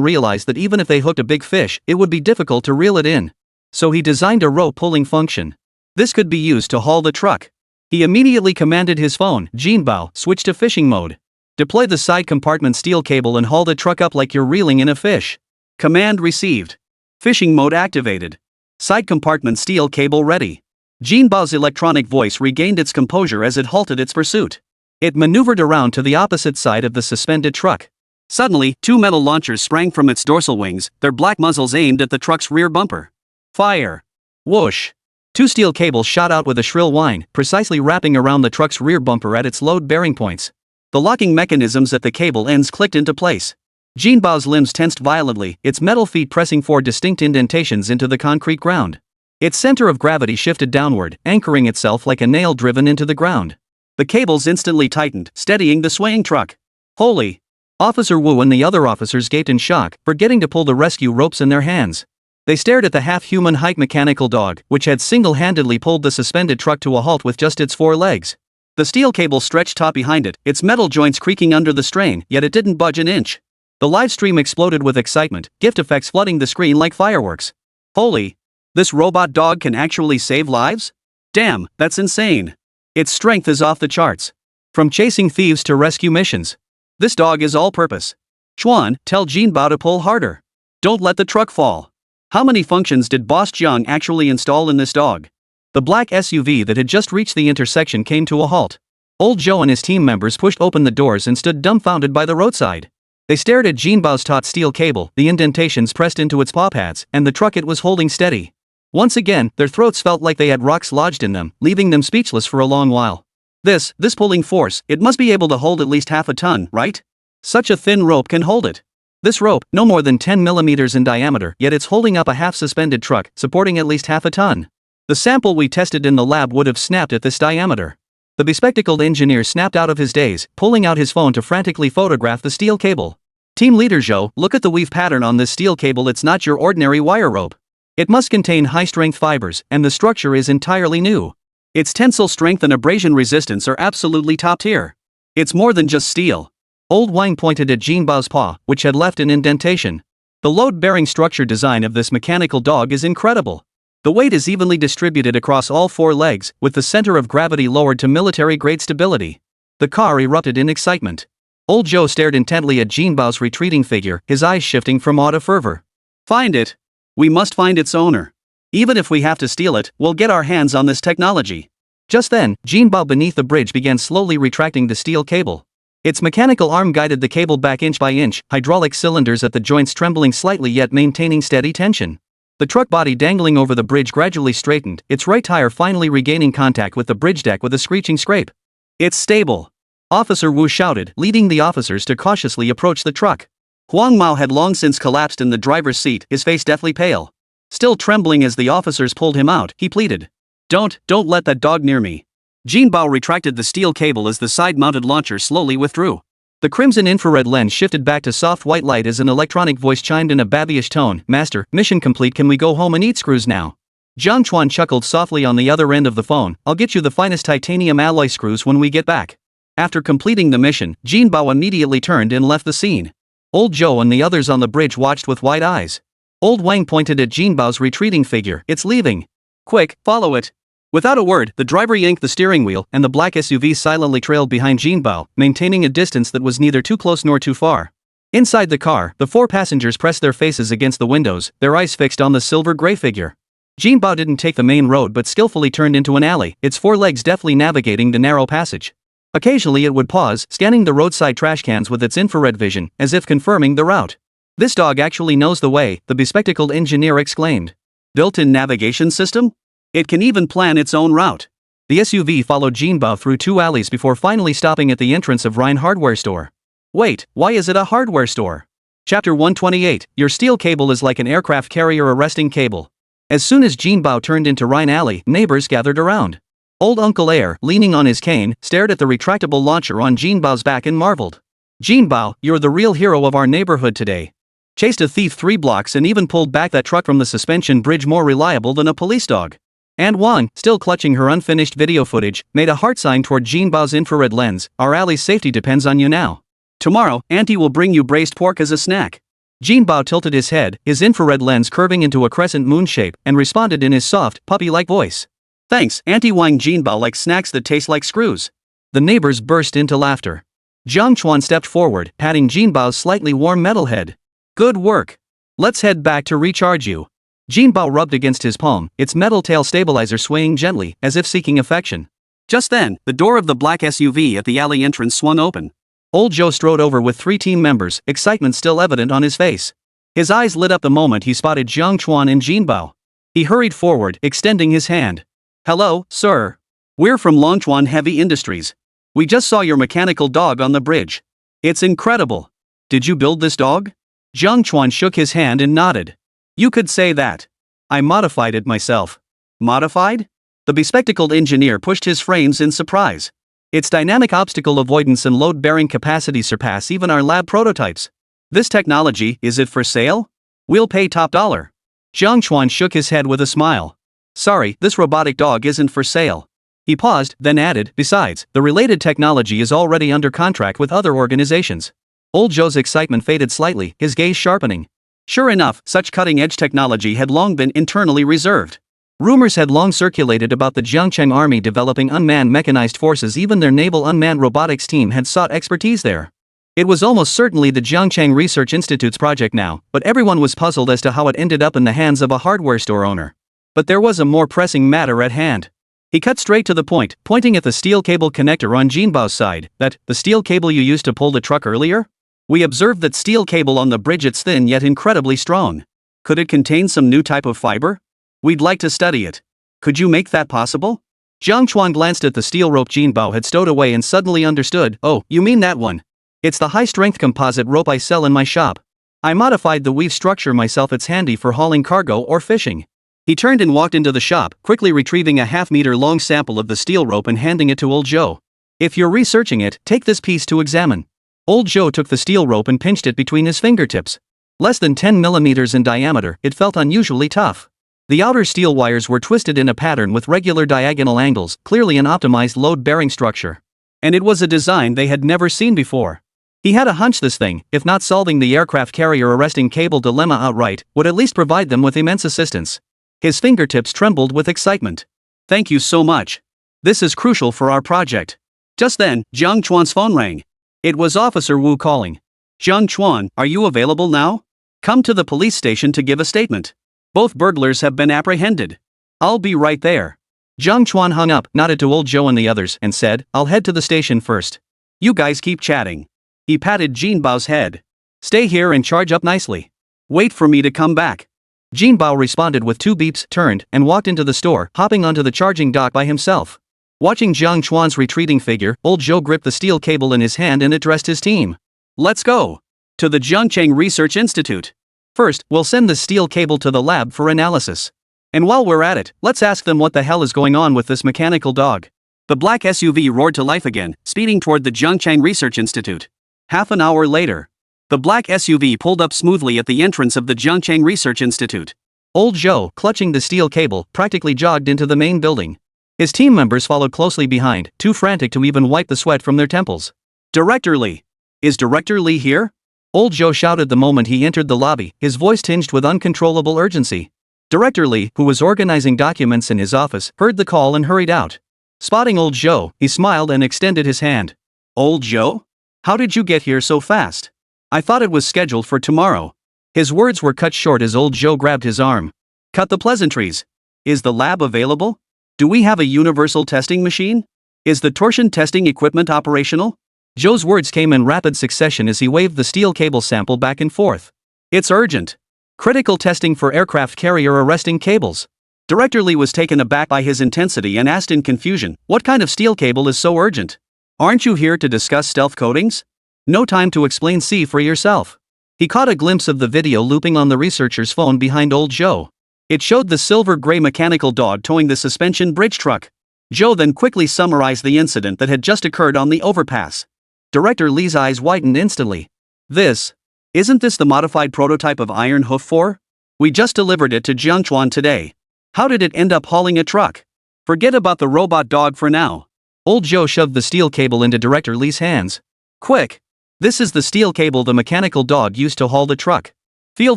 realized that even if they hooked a big fish, it would be difficult to reel it in. So he designed a rope pulling function. This could be used to haul the truck. He immediately commanded his phone, Jinbao, switch to fishing mode. Deploy the side compartment steel cable and haul the truck up like you're reeling in a fish. Command received. Fishing mode activated. Side compartment steel cable ready. Jinbao's electronic voice regained its composure as it halted its pursuit. It maneuvered around to the opposite side of the suspended truck. Suddenly, 2 metal launchers sprang from its dorsal wings, their black muzzles aimed at the truck's rear bumper. Fire! Whoosh! 2 steel cables shot out with a shrill whine, precisely wrapping around the truck's rear bumper at its load-bearing points. The locking mechanisms at the cable ends clicked into place. Jinbao's limbs tensed violently, its metal feet pressing 4 distinct indentations into the concrete ground. Its center of gravity shifted downward, anchoring itself like a nail driven into the ground. The cables instantly tightened, steadying the swaying truck. Holy! Officer Wu and the other officers gaped in shock, forgetting to pull the rescue ropes in their hands. They stared at the half-human hype-mechanical dog, which had single-handedly pulled the suspended truck to a halt with just its 4 legs. The steel cable stretched taut behind it, its metal joints creaking under the strain, yet it didn't budge an inch. The live stream exploded with excitement, gift effects flooding the screen like fireworks. Holy! This robot dog can actually save lives? Damn, that's insane. Its strength is off the charts. From chasing thieves to rescue missions. This dog is all-purpose. Chuan, tell Jinbao to pull harder. Don't let the truck fall. How many functions did Boss Jiang actually install in this dog? The black SUV that had just reached the intersection came to a halt. Old Joe and his team members pushed open the doors and stood dumbfounded by the roadside. They stared at Jinbao's taut steel cable, the indentations pressed into its paw pads, and the truck it was holding steady. Once again, their throats felt like they had rocks lodged in them, leaving them speechless for a long while. This pulling force, it must be able to hold at least half a ton, right? Such a thin rope can hold it. This rope, no more than 10 millimeters in diameter, yet it's holding up a half-suspended truck, supporting at least half a ton. The sample we tested in the lab would have snapped at this diameter. The bespectacled engineer snapped out of his daze, pulling out his phone to frantically photograph the steel cable. Team leader Zhou, look at the weave pattern on this steel cable. It's not your ordinary wire rope. It must contain high-strength fibers, and the structure is entirely new. Its tensile strength and abrasion resistance are absolutely top-tier. It's more than just steel. Old Wang pointed at Jinbao's paw, which had left an indentation. The load-bearing structure design of this mechanical dog is incredible. The weight is evenly distributed across all four legs, with the center of gravity lowered to military-grade stability. The car erupted in excitement. Old Joe stared intently at Jingbao's retreating figure, his eyes shifting from awe to fervor. Find it. We must find its owner. Even if we have to steal it, we'll get our hands on this technology. Just then, Jingdong beneath the bridge began slowly retracting the steel cable. Its mechanical arm guided the cable back inch by inch, hydraulic cylinders at the joints trembling slightly yet maintaining steady tension. The truck body dangling over the bridge gradually straightened, its right tire finally regaining contact with the bridge deck with a screeching scrape. It's stable. Officer Wu shouted, leading the officers to cautiously approach the truck. Huang Mao had long since collapsed in the driver's seat, his face deathly pale. Still trembling as the officers pulled him out, he pleaded. Don't let that dog near me. Jingdong retracted the steel cable as the side-mounted launcher slowly withdrew. The crimson infrared lens shifted back to soft white light as an electronic voice chimed in a babyish tone. Master, mission complete, can we go home and eat screws now? Jiang Chuan chuckled softly on the other end of the phone. I'll get you the finest titanium alloy screws when we get back. After completing the mission, Jingdong immediately turned and left the scene. Old Joe and the others on the bridge watched with wide eyes. Old Wang pointed at Jingbao's retreating figure. It's leaving. Quick, follow it. Without a word, the driver yanked the steering wheel, and the black SUV silently trailed behind Jingdong, maintaining a distance that was neither too close nor too far. Inside the car, the four passengers pressed their faces against the windows, their eyes fixed on the silver-gray figure. Jingdong didn't take the main road but skillfully turned into an alley, its four legs deftly navigating the narrow passage. Occasionally it would pause, scanning the roadside trash cans with its infrared vision, as if confirming the route. This dog actually knows the way, the bespectacled engineer exclaimed. Built-in navigation system? It can even plan its own route. The SUV followed Jingdong through two alleys before finally stopping at the entrance of Rhine Hardware Store. Wait, why is it a hardware store? Chapter 128, Your steel cable is like an aircraft carrier arresting cable. As soon as Jingdong turned into Rhine Alley, neighbors gathered around. Old Uncle Air, leaning on his cane, stared at the retractable launcher on Jingbao's back and marveled. Jingdong, you're the real hero of our neighborhood today. Chased a thief 3 blocks and even pulled back that truck from the suspension bridge more reliable than a police dog. And Wang, still clutching her unfinished video footage, made a heart sign toward Jingbao's infrared lens. Our alley's safety depends on you now. Tomorrow, Auntie will bring you braised pork as a snack. Jingdong tilted his head, his infrared lens curving into a crescent moon shape, and responded in his soft, puppy-like voice. Thanks, Auntie. Wang. Jingdong likes snacks that taste like screws. The neighbors burst into laughter. Jiang Chuan stepped forward, patting Jingbao's slightly warm metal head. Good work. Let's head back to recharge you. Jingdong rubbed against his palm, its metal tail stabilizer swaying gently, as if seeking affection. Just then, the door of the black SUV at the alley entrance swung open. Old Joe strode over with 3 team members, excitement still evident on his face. His eyes lit up the moment he spotted Jiang Chuan and Jingdong. He hurried forward, extending his hand. Hello, sir. We're from Longchuan Heavy Industries. We just saw your mechanical dog on the bridge. It's incredible. Did you build this dog? Jiang Chuan shook his hand and nodded. You could say that. I modified it myself. Modified? The bespectacled engineer pushed his frames in surprise. Its dynamic obstacle avoidance and load-bearing capacity surpass even our lab prototypes. This technology, is it for sale? We'll pay top dollar. Jiang Chuan shook his head with a smile. Sorry, this robotic dog isn't for sale. He paused, then added, besides, the related technology is already under contract with other organizations. Old Joe's excitement faded slightly, his gaze sharpening. Sure enough, such cutting-edge technology had long been internally reserved. Rumors had long circulated about the Jiangcheng army developing unmanned mechanized forces. Even their naval unmanned robotics team had sought expertise there. It was almost certainly the Jiangcheng Research Institute's project now, but everyone was puzzled as to how it ended up in the hands of a hardware store owner. But there was a more pressing matter at hand. He cut straight to the point, pointing at the steel cable connector on Jingbao's side. That, the steel cable you used to pull the truck earlier? We observed that steel cable on the bridge. It's thin yet incredibly strong. Could it contain some new type of fiber? We'd like to study it. Could you make that possible? Jiang Chuan glanced at the steel rope Jingdong had stowed away and suddenly understood. Oh, you mean that one? It's the high-strength composite rope I sell in my shop. I modified the weave structure myself. It's handy for hauling cargo or fishing. He turned and walked into the shop, quickly retrieving a half-meter-long sample of the steel rope and handing it to Old Joe. If you're researching it, take this piece to examine. Old Joe took the steel rope and pinched it between his fingertips. Less than 10 millimeters in diameter, it felt unusually tough. The outer steel wires were twisted in a pattern with regular diagonal angles, clearly an optimized load-bearing structure. And it was a design they had never seen before. He had a hunch this thing, if not solving the aircraft carrier arresting cable dilemma outright, would at least provide them with immense assistance. His fingertips trembled with excitement. Thank you so much. This is crucial for our project. Just then, Jiang Chuan's phone rang. It was Officer Wu calling. Jiang Chuan, are you available now? Come to the police station to give a statement. Both burglars have been apprehended. I'll be right there. Jiang Chuan hung up, nodded to old Zhou and the others, and said, I'll head to the station first. You guys keep chatting. He patted Jinbao's head. Stay here and charge up nicely. Wait for me to come back. Jinbao responded with 2 beeps, turned, and walked into the store, hopping onto the charging dock by himself. Watching Jiang Chuan's retreating figure, old Zhou gripped the steel cable in his hand and addressed his team. Let's go. To the Zhangcheng Research Institute. First, we'll send the steel cable to the lab for analysis. And while we're at it, let's ask them what the hell is going on with this mechanical dog. The black SUV roared to life again, speeding toward the Zhangcheng Research Institute. Half an hour later, the black SUV pulled up smoothly at the entrance of the Zhangcheng Research Institute. Old Zhou, clutching the steel cable, practically jogged into the main building. His team members followed closely behind, too frantic to even wipe the sweat from their temples. Director Li. Is Director Li here? Old Zhou shouted the moment he entered the lobby, his voice tinged with uncontrollable urgency. Director Li, who was organizing documents in his office, heard the call and hurried out. Spotting old Zhou, he smiled and extended his hand. Old Zhou? How did you get here so fast? I thought it was scheduled for tomorrow. His words were cut short as old Zhou grabbed his arm. Cut the pleasantries. Is the lab available? Do we have a universal testing machine? Is the torsion testing equipment operational? Zhou's words came in rapid succession as he waved the steel cable sample back and forth. It's urgent. Critical testing for aircraft carrier arresting cables. Director Li was taken aback by his intensity and asked in confusion, what kind of steel cable is so urgent? Aren't you here to discuss stealth coatings? No time to explain, see for yourself. He caught a glimpse of the video looping on the researcher's phone behind old Zhou. It showed the silver-gray mechanical dog towing the suspension bridge truck. Zhou then quickly summarized the incident that had just occurred on the overpass. Director Li's eyes widened instantly. Isn't this the modified prototype of Iron Hoof 4? We just delivered it to Jiang Chuan today. How did it end up hauling a truck? Forget about the robot dog for now. Old Zhou shoved the steel cable into Director Li's hands. Quick! This is the steel cable the mechanical dog used to haul the truck. Feel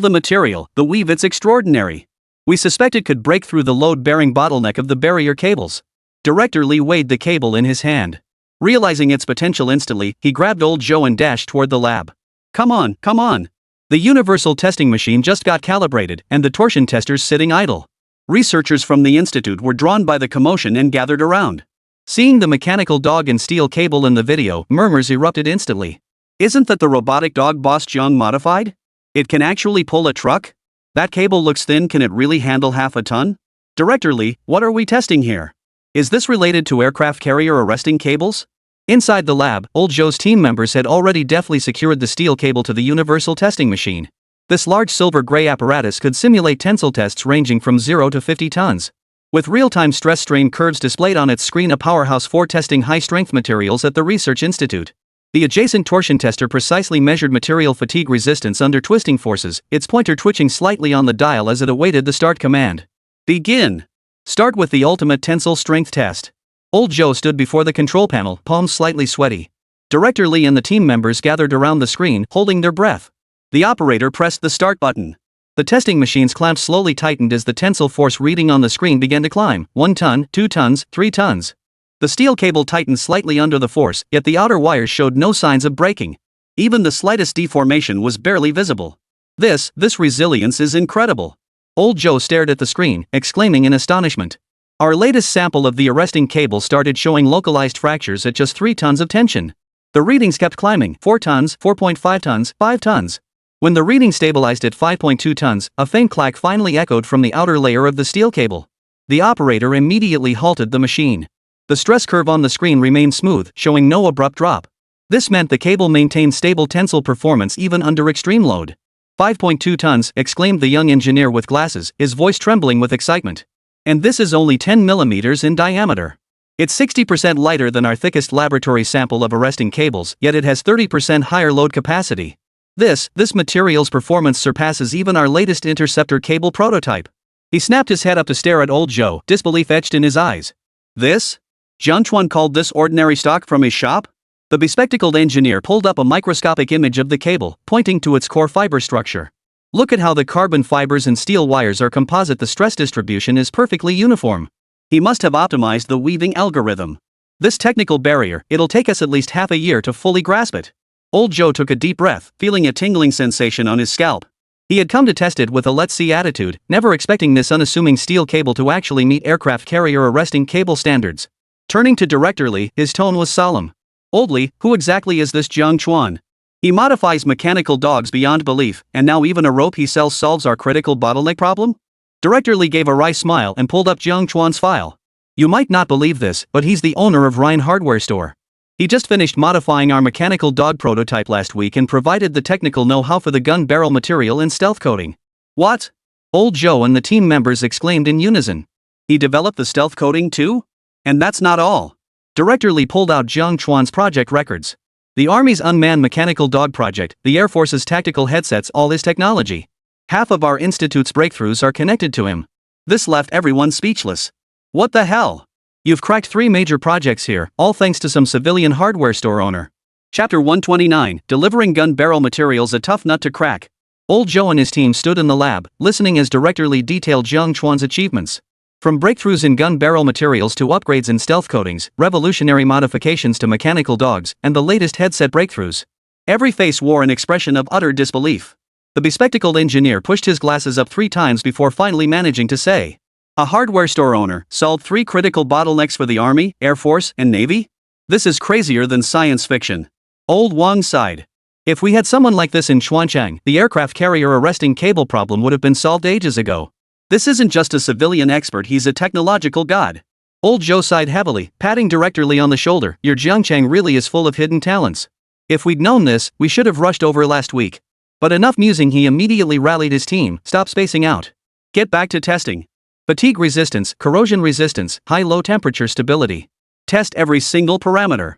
the material, the weave, it's extraordinary. We suspect it could break through the load-bearing bottleneck of the barrier cables. Director Li weighed the cable in his hand. Realizing its potential instantly, he grabbed old Zhou and dashed toward the lab. Come on, come on! The universal testing machine just got calibrated, and the torsion testers sitting idle. Researchers from the institute were drawn by the commotion and gathered around. Seeing the mechanical dog and steel cable in the video, murmurs erupted instantly. Isn't that the robotic dog Boss Jiang modified? It can actually pull a truck? That cable looks thin, can it really handle half a ton? Director Li, what are we testing here? Is this related to aircraft carrier arresting cables? Inside the lab, old Zhou's team members had already deftly secured the steel cable to the universal testing machine. This large silver-gray apparatus could simulate tensile tests ranging from 0 to 50 tons. With real-time stress-strain curves displayed on its screen, a powerhouse for testing high-strength materials at the Research Institute. The adjacent torsion tester precisely measured material fatigue resistance under twisting forces, its pointer twitching slightly on the dial as it awaited the start command. Begin! Start with the ultimate tensile strength test. Old Zhou stood before the control panel, palms slightly sweaty. Director Li and the team members gathered around the screen, holding their breath. The operator pressed the start button. The testing machine's clamps slowly tightened as the tensile force reading on the screen began to climb. 1 ton, 2 tons, 3 tons. The steel cable tightened slightly under the force, yet the outer wires showed no signs of breaking. Even the slightest deformation was barely visible. This resilience is incredible. Old Zhou stared at the screen, exclaiming in astonishment. Our latest sample of the arresting cable started showing localized fractures at just 3 tons of tension. The readings kept climbing, 4 tons, 4.5 tons, 5 tons. When the reading stabilized at 5.2 tons, a faint clack finally echoed from the outer layer of the steel cable. The operator immediately halted the machine. The stress curve on the screen remained smooth, showing no abrupt drop. This meant the cable maintained stable tensile performance even under extreme load. 5.2 tons, exclaimed the young engineer with glasses, his voice trembling with excitement. And this is only 10 millimeters in diameter. It's 60% lighter than our thickest laboratory sample of arresting cables, yet it has 30% higher load capacity. This material's performance surpasses even our latest interceptor cable prototype. He snapped his head up to stare at old Zhou, disbelief etched in his eyes. This? Jiang Chuan called this ordinary stock from his shop? The bespectacled engineer pulled up a microscopic image of the cable, pointing to its core fiber structure. Look at how the carbon fibers and steel wires are composite. The stress distribution is perfectly uniform. He must have optimized the weaving algorithm. This technical barrier, it'll take us at least half a year to fully grasp it. Old Joe took a deep breath, feeling a tingling sensation on his scalp. He had come to test it with a let's-see attitude, never expecting this unassuming steel cable to actually meet aircraft carrier arresting cable standards. Turning to Director Lee, his tone was solemn. Old Lee, who exactly is this Jiang Chuan? He modifies mechanical dogs beyond belief, and now even a rope he sells solves our critical bottleneck problem? Director Lee gave a wry smile and pulled up Jiang Chuan's file. You might not believe this, but he's the owner of Rhine Hardware Store. He just finished modifying our mechanical dog prototype last week and provided the technical know-how for the gun barrel material and stealth coating. What? Old Joe and the team members exclaimed in unison. He developed the stealth coating too? And that's not all. Director Lee pulled out Jiang Chuan's project records. The Army's unmanned mechanical dog project, the Air Force's tactical headsets, all his technology. Half of our institute's breakthroughs are connected to him. This left everyone speechless. What the hell? You've cracked 3 major projects here, all thanks to some civilian hardware store owner. Chapter 129, Delivering Gun Barrel Materials, a tough nut to crack. Old Joe and his team stood in the lab, listening as Director Lee detailed Jiang Chuan's achievements. From breakthroughs in gun barrel materials to upgrades in stealth coatings, revolutionary modifications to mechanical dogs, and the latest headset breakthroughs. Every face wore an expression of utter disbelief. The bespectacled engineer pushed his glasses up 3 times before finally managing to say, "A hardware store owner solved 3 critical bottlenecks for the Army, Air Force, and Navy? This is crazier than science fiction." Old Wang sighed. If we had someone like this in Xuanchang, the aircraft carrier arresting cable problem would have been solved ages ago. This isn't just a civilian expert, he's a technological god. Old Joe sighed heavily, patting Director Lee on the shoulder. Your Jiangchang really is full of hidden talents. If we'd known this, we should have rushed over last week. But enough musing, he immediately rallied his team. Stop spacing out. Get back to testing. Fatigue resistance, corrosion resistance, high-low temperature stability. Test every single parameter.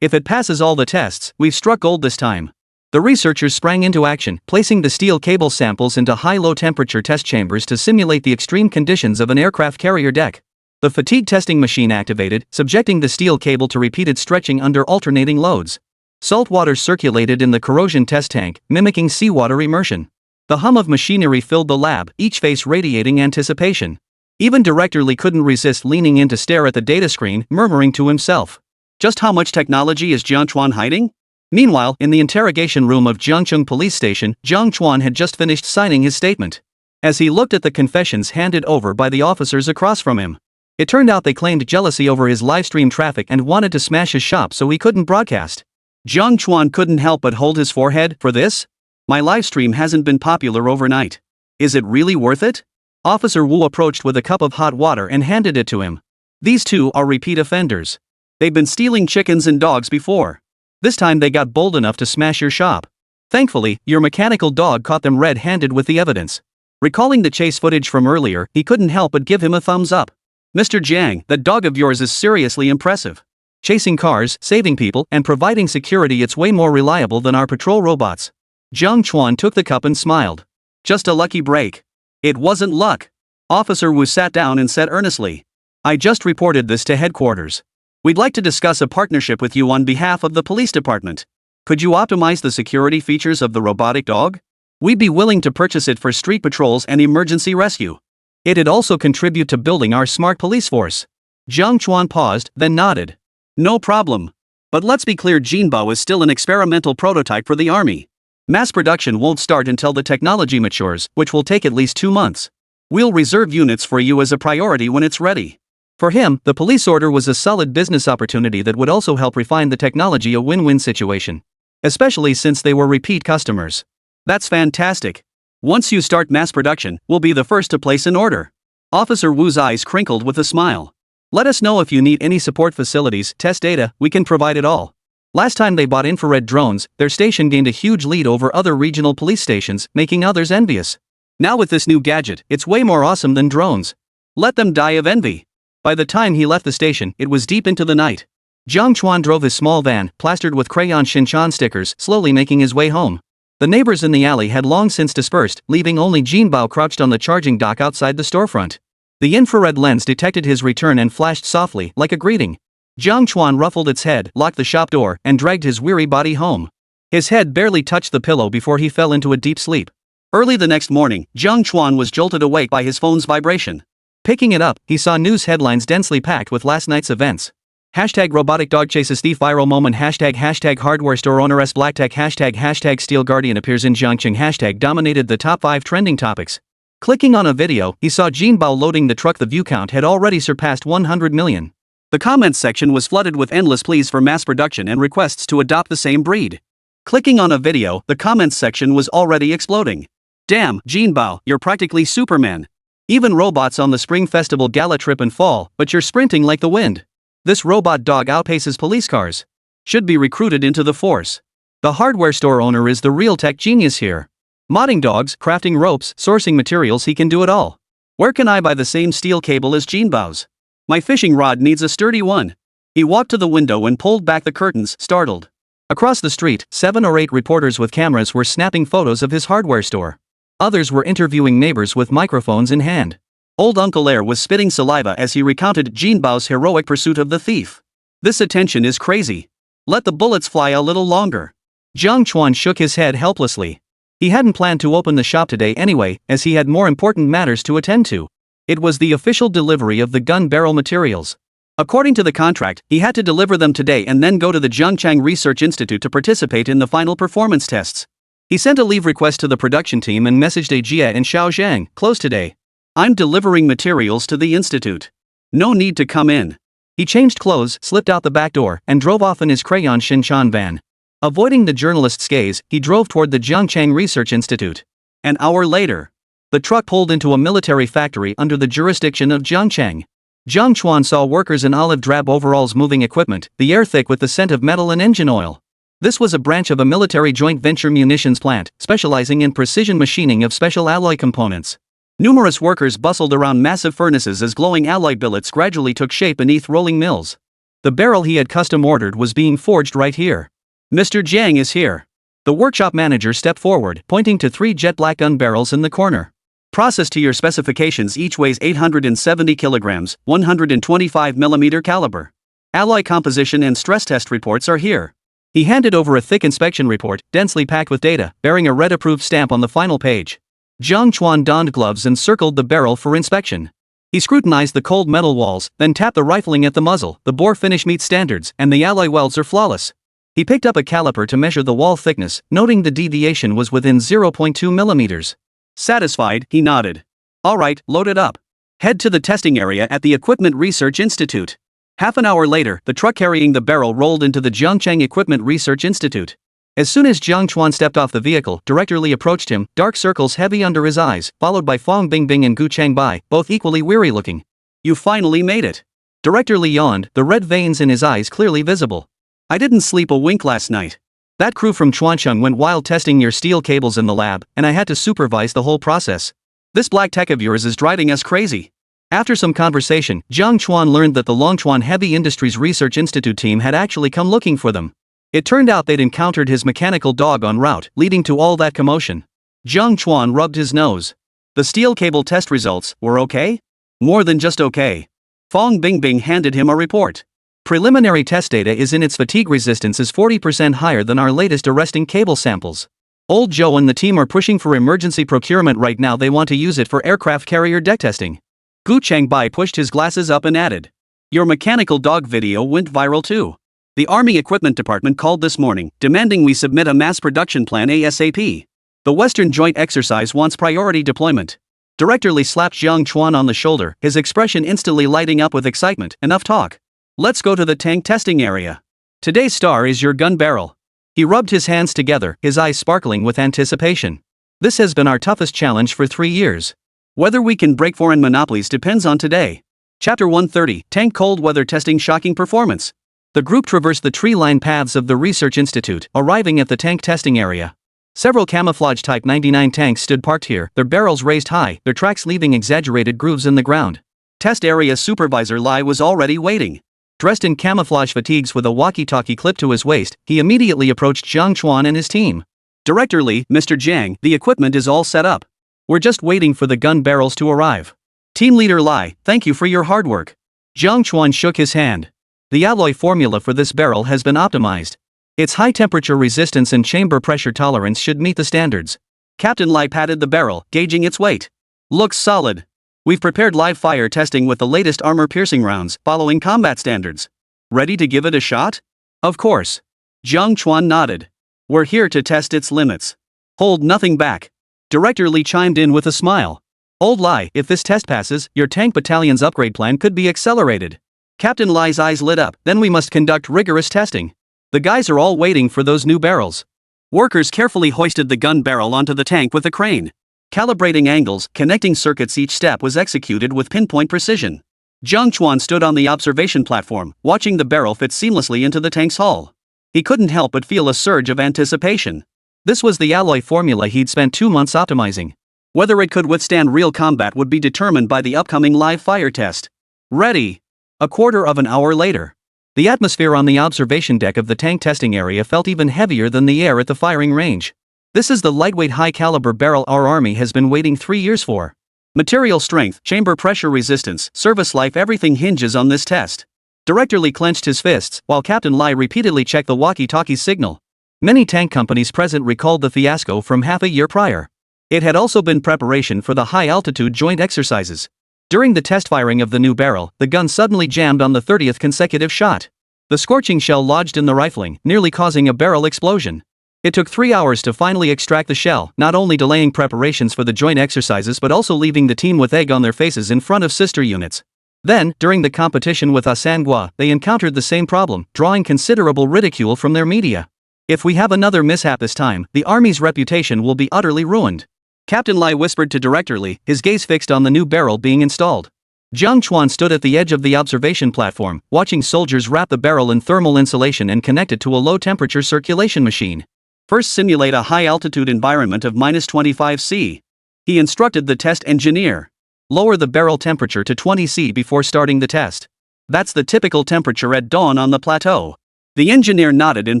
If it passes all the tests, we've struck gold this time. The researchers sprang into action, placing the steel cable samples into high-low temperature test chambers to simulate the extreme conditions of an aircraft carrier deck. The fatigue testing machine activated, subjecting the steel cable to repeated stretching under alternating loads. Salt water circulated in the corrosion test tank, mimicking seawater immersion. The hum of machinery filled the lab, each face radiating anticipation. Even Director Lee couldn't resist leaning in to stare at the data screen, murmuring to himself. Just how much technology is Jiang Chuan hiding? Meanwhile, in the interrogation room of Jiangcheng Police Station, Jiang Chuan had just finished signing his statement. As he looked at the confessions handed over by the officers across from him, it turned out they claimed jealousy over his livestream traffic and wanted to smash his shop so he couldn't broadcast. Jiang Chuan couldn't help but hold his forehead. For this? My livestream hasn't been popular overnight. Is it really worth it? Officer Wu approached with a cup of hot water and handed it to him. These 2 are repeat offenders. They've been stealing chickens and dogs before. This time they got bold enough to smash your shop. Thankfully, your mechanical dog caught them red-handed with the evidence. Recalling the chase footage from earlier, he couldn't help but give him a thumbs up. Mr. Jiang, that dog of yours is seriously impressive. Chasing cars, saving people, and providing security, it's way more reliable than our patrol robots. Jiang Chuan took the cup and smiled. Just a lucky break. It wasn't luck. Officer Wu sat down and said earnestly. I just reported this to headquarters. We'd like to discuss a partnership with you on behalf of the police department. Could you optimize the security features of the robotic dog? We'd be willing to purchase it for street patrols and emergency rescue. It'd also contribute to building our smart police force. Jiang Chuan paused, then nodded. No problem. But let's be clear, Jingdong is still an experimental prototype for the Army. Mass production won't start until the technology matures, which will take at least 2 months. We'll reserve units for you as a priority when it's ready. For him, the police order was a solid business opportunity that would also help refine the technology, a win-win situation. Especially since they were repeat customers. That's fantastic. Once you start mass production, we'll be the first to place an order. Officer Wu's eyes crinkled with a smile. Let us know if you need any support facilities, test data, we can provide it all. Last time they bought infrared drones, their station gained a huge lead over other regional police stations, making others envious. Now with this new gadget, it's way more awesome than drones. Let them die of envy. By the time he left the station, it was deep into the night. Jiang Chuan drove his small van, plastered with crayon Shinchan stickers, slowly making his way home. The neighbors in the alley had long since dispersed, leaving only Jinbao crouched on the charging dock outside the storefront. The infrared lens detected his return and flashed softly, like a greeting. Jiang Chuan ruffled its head, locked the shop door, and dragged his weary body home. His head barely touched the pillow before he fell into a deep sleep. Early the next morning, Jiang Chuan was jolted awake by his phone's vibration. Picking it up, he saw news headlines densely packed with last night's events. Hashtag robotic dog chases thief viral moment. Hashtag hardware store owner s black tech. Hashtag steel guardian appears in Jiangcheng. Hashtag dominated the top 5 trending topics. Clicking on a video, he saw Jingdong loading the truck. The view count had already surpassed 100 million. The comments section was flooded with endless pleas for mass production and requests to adopt the same breed. Clicking on a video, the comments section was already exploding. Damn, Jingdong, you're practically Superman. Even robots on the Spring Festival gala trip and fall, but you're sprinting like the wind. This robot dog outpaces police cars. Should be recruited into the force. The hardware store owner is the real tech genius here. Modding dogs, crafting ropes, sourcing materials, he can do it all. Where can I buy the same steel cable as Jingdong's? My fishing rod needs a sturdy one. He walked to the window and pulled back the curtains, startled. Across the street, 7 or 8 reporters with cameras were snapping photos of his hardware store. Others were interviewing neighbors with microphones in hand. Old Uncle Air was spitting saliva as he recounted Jingdong's heroic pursuit of the thief. This attention is crazy. Let the bullets fly a little longer. Jiang Chuan shook his head helplessly. He hadn't planned to open the shop today anyway, as he had more important matters to attend to. It was the official delivery of the gun barrel materials. According to the contract, he had to deliver them today and then go to the Zhangchang Research Institute to participate in the final performance tests. He sent a leave request to the production team and messaged Jia and Xiaozhang, close today. I'm delivering materials to the institute. No need to come in. He changed clothes, slipped out the back door, and drove off in his crayon Shinchan van. Avoiding the journalist's gaze, he drove toward the Zhangchang Research Institute. An hour later, the truck pulled into a military factory under the jurisdiction of Zhangchang. Jiang Chuan saw workers in olive drab overalls moving equipment, the air thick with the scent of metal and engine oil. This was a branch of a military joint venture munitions plant, specializing in precision machining of special alloy components. Numerous workers bustled around massive furnaces as glowing alloy billets gradually took shape beneath rolling mills. The barrel he had custom ordered was being forged right here. Mr. Jiang is here. The workshop manager stepped forward, pointing to 3 jet black gun barrels in the corner. Processed to your specifications, each weighs 870 kilograms, 125 mm caliber. Alloy composition and stress test reports are here. He handed over a thick inspection report, densely packed with data, bearing a red approved stamp on the final page. Jiang Chuan donned gloves and circled the barrel for inspection. He scrutinized the cold metal walls, then tapped the rifling at the muzzle. The bore finish meets standards, and the alloy welds are flawless. He picked up a caliper to measure the wall thickness, noting the deviation was within 0.2 millimeters. Satisfied, he nodded. All right, load it up. Head to the testing area at the Equipment Research Institute. Half an hour later, the truck carrying the barrel rolled into the Zhangcheng Equipment Research Institute. As soon as Jiang Chuan stepped off the vehicle, Director Li approached him, dark circles heavy under his eyes, followed by Fong Bingbing and Gu Changbai, both equally weary-looking. You finally made it. Director Li yawned, the red veins in his eyes clearly visible. I didn't sleep a wink last night. That crew from Chuancheng went wild testing your steel cables in the lab, and I had to supervise the whole process. This black tech of yours is driving us crazy. After some conversation, Jiang Chuan learned that the Longchuan Heavy Industries Research Institute team had actually come looking for them. It turned out they'd encountered his mechanical dog en route, leading to all that commotion. Jiang Chuan rubbed his nose. The steel cable test results were okay? More than just okay. Fong Bingbing handed him a report. Preliminary test data is in its fatigue resistance is 40% higher than our latest arresting cable samples. Old Joe and the team are pushing for emergency procurement right now. They want to use it for aircraft carrier deck testing. Gu Changbai pushed his glasses up and added. Your mechanical dog video went viral too. The Army Equipment Department called this morning, demanding we submit a mass production plan ASAP. The Western Joint Exercise wants priority deployment. Director Li slapped Jiang Chuan on the shoulder, his expression instantly lighting up with excitement. Enough talk. Let's go to the tank testing area. Today's star is your gun barrel. He rubbed his hands together, his eyes sparkling with anticipation. This has been our toughest challenge for 3 years. Whether we can break foreign monopolies depends on today. Chapter 130, Tank Cold Weather Testing Shocking Performance. The group traversed the tree-lined paths of the Research Institute, arriving at the tank testing area. Several camouflage Type 99 tanks stood parked here, their barrels raised high, their tracks leaving exaggerated grooves in the ground. Test Area Supervisor Lai was already waiting. Dressed in camouflage fatigues with a walkie-talkie clipped to his waist, he immediately approached Jiang Chuan and his team. Director Li, Mr. Jiang, the equipment is all set up. We're just waiting for the gun barrels to arrive. Team Leader Lai, thank you for your hard work. Jiang Chuan shook his hand. The alloy formula for this barrel has been optimized. Its high temperature resistance and chamber pressure tolerance should meet the standards. Captain Lai patted the barrel, gauging its weight. Looks solid. We've prepared live fire testing with the latest armor-piercing rounds, following combat standards. Ready to give it a shot? Of course. Jiang Chuan nodded. We're here to test its limits. Hold nothing back. Director Li chimed in with a smile. Old Lai, if this test passes, your tank battalion's upgrade plan could be accelerated. Captain Lai's eyes lit up. Then we must conduct rigorous testing. The guys are all waiting for those new barrels. Workers carefully hoisted the gun barrel onto the tank with a crane. Calibrating angles, connecting circuits, each step was executed with pinpoint precision. Jiang Chuan stood on the observation platform, watching the barrel fit seamlessly into the tank's hull. He couldn't help but feel a surge of anticipation. This was the alloy formula he'd spent 2 months optimizing. Whether it could withstand real combat would be determined by the upcoming live fire test. Ready. A quarter of an hour later. The atmosphere on the observation deck of the tank testing area felt even heavier than the air at the firing range. This is the lightweight high-caliber barrel our army has been waiting 3 years for. Material strength, chamber pressure resistance, service life, everything hinges on this test. Director Li clenched his fists, while Captain Lai repeatedly checked the walkie-talkie signal. Many tank companies present recalled the fiasco from half a year prior. It had also been preparation for the high-altitude joint exercises. During the test firing of the new barrel, the gun suddenly jammed on the 30th consecutive shot. The scorching shell lodged in the rifling, nearly causing a barrel explosion. It took 3 hours to finally extract the shell, not only delaying preparations for the joint exercises but also leaving the team with egg on their faces in front of sister units. Then, during the competition with Longguo, they encountered the same problem, drawing considerable ridicule from their media. If we have another mishap this time, the army's reputation will be utterly ruined. Captain Lai whispered to Director Li, his gaze fixed on the new barrel being installed. Jiang Chuan stood at the edge of the observation platform, watching soldiers wrap the barrel in thermal insulation and connect it to a low-temperature circulation machine. First, simulate a high-altitude environment of -25°C. He instructed the test engineer. Lower the barrel temperature to 20°C before starting the test. That's the typical temperature at dawn on the plateau. The engineer nodded and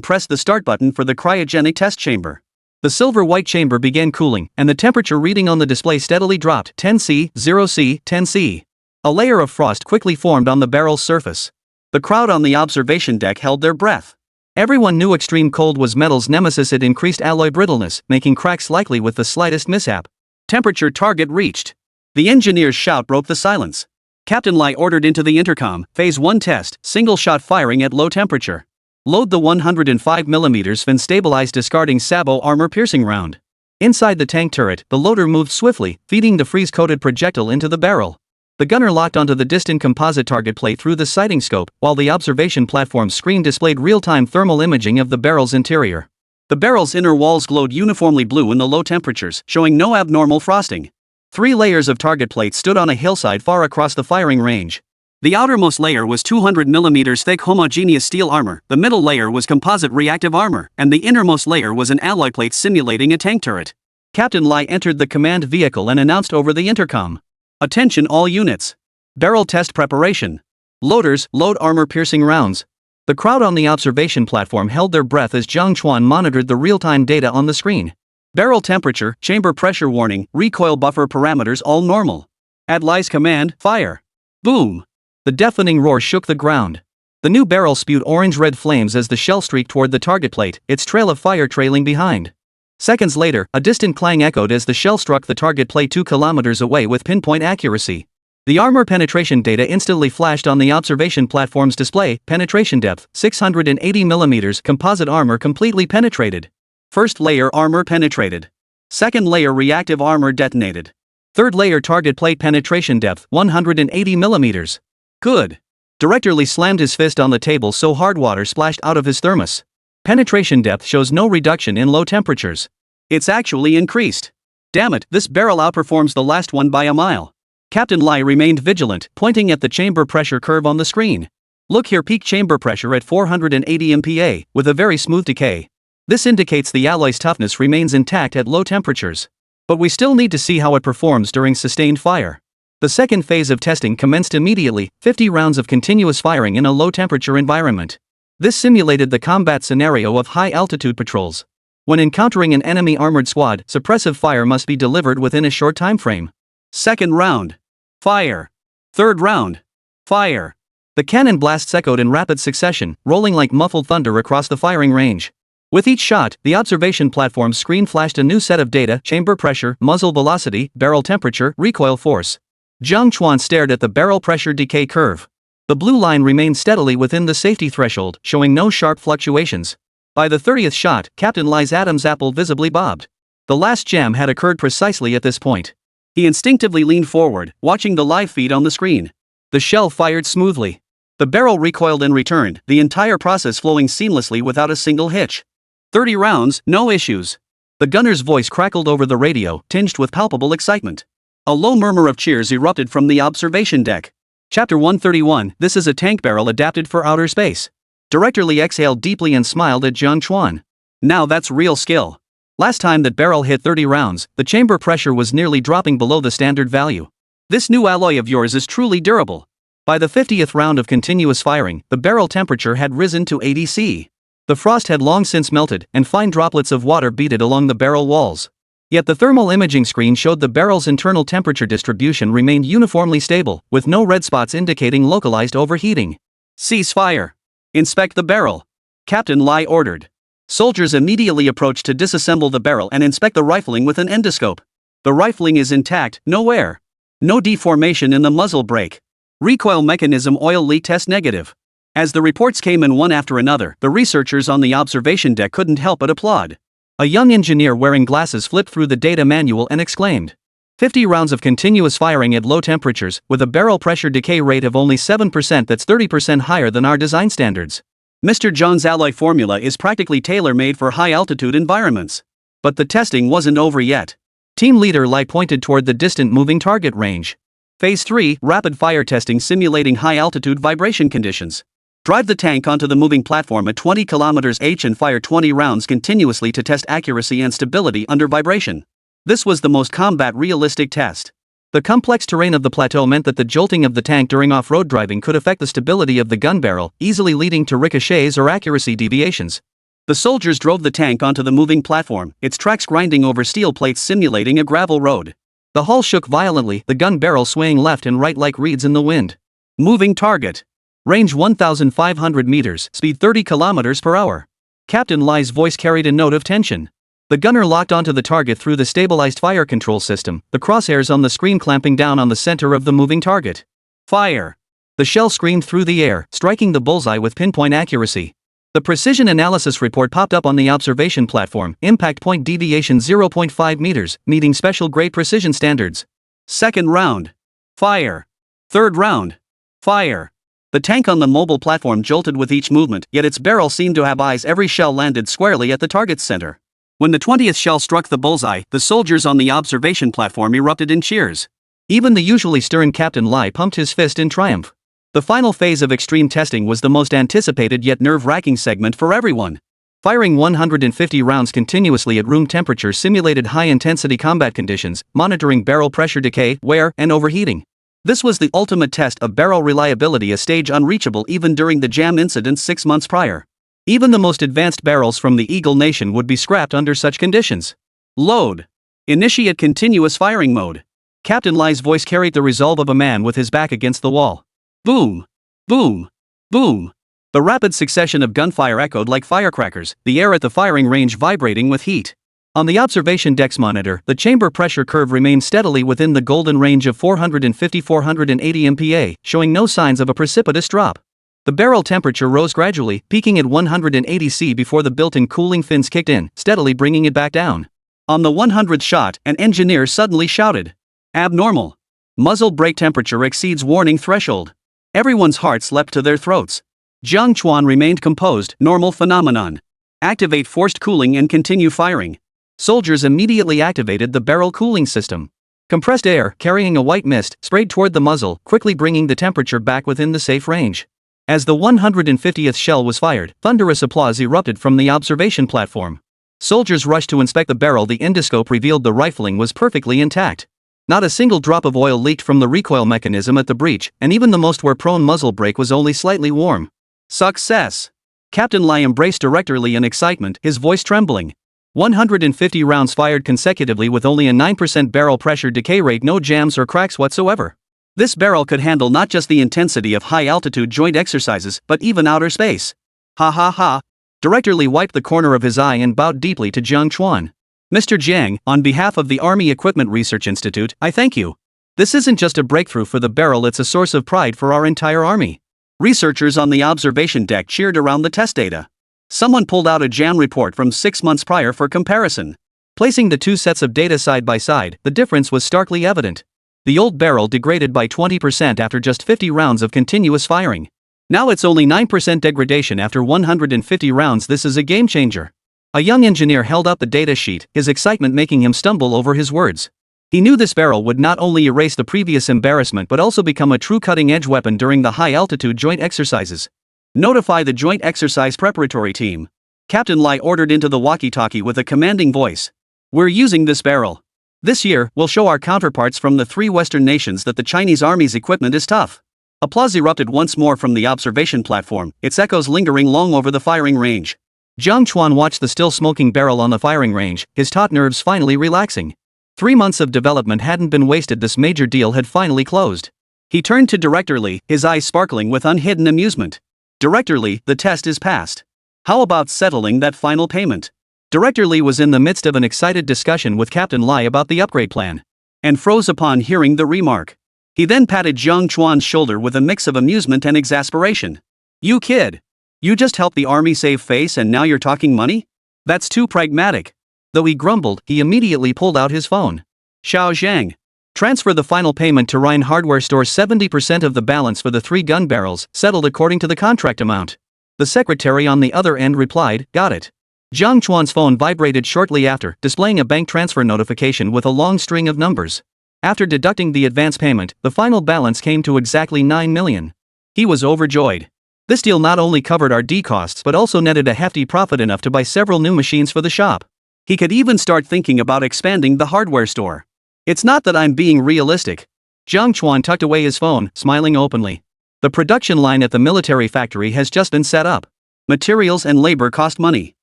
pressed the start button for the cryogenic test chamber. The silver-white chamber began cooling, and the temperature reading on the display steadily dropped. 10°C, 0°C, 10°C. A layer of frost quickly formed on the barrel's surface. The crowd on the observation deck held their breath. Everyone knew extreme cold was metal's nemesis. It increased alloy brittleness, making cracks likely with the slightest mishap. Temperature target reached. The engineer's shout broke the silence. Captain Lai ordered into the intercom, Phase 1 test, single-shot firing at low temperature. Load the 105mm fin-stabilized discarding sabot armor-piercing round. Inside the tank turret, the loader moved swiftly, feeding the freeze-coated projectile into the barrel. The gunner locked onto the distant composite target plate through the sighting scope, while the observation platform's screen displayed real-time thermal imaging of the barrel's interior. The barrel's inner walls glowed uniformly blue in the low temperatures, showing no abnormal frosting. 3 layers of target plates stood on a hillside far across the firing range. The outermost layer was 200mm thick homogeneous steel armor, the middle layer was composite reactive armor, and the innermost layer was an alloy plate simulating a tank turret. Captain Lai entered the command vehicle and announced over the intercom. Attention all units. Barrel test preparation. Loaders, load armor-piercing rounds. The crowd on the observation platform held their breath as Jiang Chuan monitored the real-time data on the screen. Barrel temperature, chamber pressure warning, recoil buffer parameters all normal. At Lai's command, fire. Boom. The deafening roar shook the ground. The new barrel spewed orange-red flames as the shell streaked toward the target plate, its trail of fire trailing behind. Seconds later, a distant clang echoed as the shell struck the target plate 2 kilometers away with pinpoint accuracy. The armor penetration data instantly flashed on the observation platform's display. Penetration depth, 680mm, composite armor completely penetrated. First layer armor penetrated. Second layer reactive armor detonated. Third layer target plate penetration depth, 180mm. Good. Director Li slammed his fist on the table so hard water splashed out of his thermos. Penetration depth shows no reduction in low temperatures. It's actually increased. Damn it, this barrel outperforms the last one by a mile. Captain Lai remained vigilant, pointing at the chamber pressure curve on the screen. Look here, peak chamber pressure at 480 MPa, with a very smooth decay. This indicates the alloy's toughness remains intact at low temperatures. But we still need to see how it performs during sustained fire. The second phase of testing commenced immediately, 50 rounds of continuous firing in a low-temperature environment. This simulated the combat scenario of high-altitude patrols. When encountering an enemy armored squad, suppressive fire must be delivered within a short time frame. Second round. Fire. Third round. Fire. The cannon blasts echoed in rapid succession, rolling like muffled thunder across the firing range. With each shot, the observation platform's screen flashed a new set of data: chamber pressure, muzzle velocity, barrel temperature, recoil force. Jiang Chuan stared at the barrel pressure decay curve. The blue line remained steadily within the safety threshold, showing no sharp fluctuations. By the 30th shot, Captain Lai's Adam's apple visibly bobbed. The last jam had occurred precisely at this point. He instinctively leaned forward, watching the live feed on the screen. The shell fired smoothly. The barrel recoiled and returned, the entire process flowing seamlessly without a single hitch. 30 rounds, no issues. The gunner's voice crackled over the radio, tinged with palpable excitement. A low murmur of cheers erupted from the observation deck. Chapter 131, This is a tank barrel adapted for outer space. Director Li exhaled deeply and smiled at Jiang Chuan. Now that's real skill. Last time that barrel hit 30 rounds, the chamber pressure was nearly dropping below the standard value. This new alloy of yours is truly durable. By the 50th round of continuous firing, the barrel temperature had risen to 80 C. The frost had long since melted, and fine droplets of water beaded along the barrel walls. Yet the thermal imaging screen showed the barrel's internal temperature distribution remained uniformly stable, with no red spots indicating localized overheating. Cease fire. Inspect the barrel. Captain Lai ordered. Soldiers immediately approached to disassemble the barrel and inspect the rifling with an endoscope. The rifling is intact, no wear. No deformation in the muzzle brake. Recoil mechanism oil leak test negative. As the reports came in one after another, the researchers on the observation deck couldn't help but applaud. A young engineer wearing glasses flipped through the data manual and exclaimed. 50 rounds of continuous firing at low temperatures, with a barrel pressure decay rate of only 7%. That's 30% higher than our design standards. Mr. Zhang's alloy formula is practically tailor-made for high-altitude environments. But the testing wasn't over yet. Team leader Lai pointed toward the distant moving target range. Phase 3, rapid fire testing simulating high-altitude vibration conditions. Drive the tank onto the moving platform at 20 km/h and fire 20 rounds continuously to test accuracy and stability under vibration. This was the most combat-realistic test. The complex terrain of the plateau meant that the jolting of the tank during off-road driving could affect the stability of the gun barrel, easily leading to ricochets or accuracy deviations. The soldiers drove the tank onto the moving platform, its tracks grinding over steel plates simulating a gravel road. The hull shook violently, the gun barrel swaying left and right like reeds in the wind. Moving target. Range 1,500 meters, speed 30 km/h. Captain Lai's voice carried a note of tension. The gunner locked onto the target through the stabilized fire control system, the crosshairs on the screen clamping down on the center of the moving target. Fire! The shell screamed through the air, striking the bullseye with pinpoint accuracy. The precision analysis report popped up on the observation platform, impact point deviation 0.5 meters, meeting special grade precision standards. Second round. Fire! Third round. Fire! The tank on the mobile platform jolted with each movement, yet its barrel seemed to have eyes. Every shell landed squarely at the target's center. When the 20th shell struck the bullseye, the soldiers on the observation platform erupted in cheers. Even the usually stern Captain Lai pumped his fist in triumph. The final phase of extreme testing was the most anticipated yet nerve-wracking segment for everyone. Firing 150 rounds continuously at room temperature simulated high-intensity combat conditions, monitoring barrel pressure decay, wear, and overheating. This was the ultimate test of barrel reliability, a stage unreachable even during the jam incidents 6 months prior. Even the most advanced barrels from the Eagle Nation would be scrapped under such conditions. Load. Initiate continuous firing mode. Captain Lai's voice carried the resolve of a man with his back against the wall. Boom! Boom! Boom! The rapid succession of gunfire echoed like firecrackers, the air at the firing range vibrating with heat. On the observation deck's monitor, the chamber pressure curve remained steadily within the golden range of 450-480 MPa, showing no signs of a precipitous drop. The barrel temperature rose gradually, peaking at 180 C before the built-in cooling fins kicked in, steadily bringing it back down. On the 100th shot, an engineer suddenly shouted. Abnormal. Muzzle brake temperature exceeds warning threshold. Everyone's hearts leapt to their throats. Jiang Chuan remained composed. Normal phenomenon. Activate forced cooling and continue firing. Soldiers immediately activated the barrel cooling system. Compressed air, carrying a white mist, sprayed toward the muzzle, quickly bringing the temperature back within the safe range. As the 150th shell was fired, thunderous applause erupted from the observation platform. Soldiers rushed to inspect the barrel. The endoscope revealed the rifling was perfectly intact. Not a single drop of oil leaked from the recoil mechanism at the breech, and even the most wear-prone muzzle brake was only slightly warm. Success! Captain Lai embraced Director Li in excitement, his voice trembling. 150 rounds fired consecutively with only a 9% barrel pressure decay rate, no jams or cracks whatsoever. This barrel could handle not just the intensity of high-altitude joint exercises but even outer space. Ha ha ha. Director Li wiped the corner of his eye and bowed deeply to Jiang Chuan. Mr. Jiang, on behalf of the Army Equipment Research Institute, I thank you. This isn't just a breakthrough for the barrel, it's a source of pride for our entire army. Researchers on the observation deck cheered around the test data. Someone pulled out a JAM report from 6 months prior for comparison. Placing the two sets of data side by side, the difference was starkly evident. The old barrel degraded by 20% after just 50 rounds of continuous firing. Now it's only 9% degradation after 150 rounds. This is a game changer. A young engineer held up the data sheet, his excitement making him stumble over his words. He knew this barrel would not only erase the previous embarrassment but also become a true cutting-edge weapon during the high-altitude joint exercises. Notify the joint exercise preparatory team. Captain Lai ordered into the walkie-talkie with a commanding voice. We're using this barrel. This year, we'll show our counterparts from the 3 Western nations that the Chinese Army's equipment is tough. Applause erupted once more from the observation platform, its echoes lingering long over the firing range. Jiang Chuan watched the still-smoking barrel on the firing range, his taut nerves finally relaxing. 3 months of development hadn't been wasted. This major deal had finally closed. He turned to Director Li, his eyes sparkling with unhidden amusement. Director Li, the test is passed. How about settling that final payment? Director Li was in the midst of an excited discussion with Captain Lai about the upgrade plan, and froze upon hearing the remark. He then patted Jiang Chuan's shoulder with a mix of amusement and exasperation. You kid! You just helped the army save face and now you're talking money? That's too pragmatic. Though he grumbled, he immediately pulled out his phone. Xiao Zhang. Transfer the final payment to Rhine Hardware Store. 70% of the balance for the 3 gun barrels, settled according to the contract amount. The secretary on the other end replied, got it. Jiang Chuan's phone vibrated shortly after, displaying a bank transfer notification with a long string of numbers. After deducting the advance payment, the final balance came to exactly 9 million. He was overjoyed. This deal not only covered our D costs but also netted a hefty profit enough to buy several new machines for the shop. He could even start thinking about expanding the hardware store. It's not that I'm being realistic. Jiang Chuan tucked away his phone, smiling openly. The production line at the military factory has just been set up. Materials and labor cost money.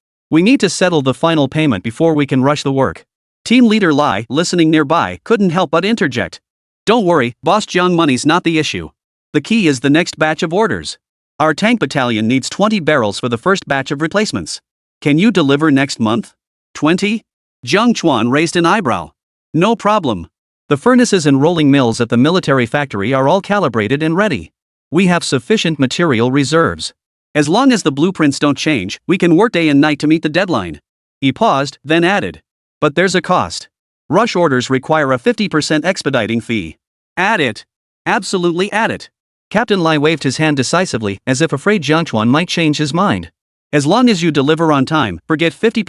We need to settle the final payment before we can rush the work. Team leader Lai, listening nearby, couldn't help but interject. Don't worry, Boss Jiang, money's not the issue. The key is the next batch of orders. Our tank battalion needs 20 barrels for the first batch of replacements. Can you deliver next month? 20? Jiang Chuan raised an eyebrow. No problem. The furnaces and rolling mills at the military factory are all calibrated and ready. We have sufficient material reserves. As long as the blueprints don't change, we can work day and night to meet the deadline. He paused, then added. But there's a cost. Rush orders require a 50% expediting fee. Add it. Absolutely add it. Captain Lai waved his hand decisively, as if afraid Jiang Chuan might change his mind. As long as you deliver on time, forget 50%,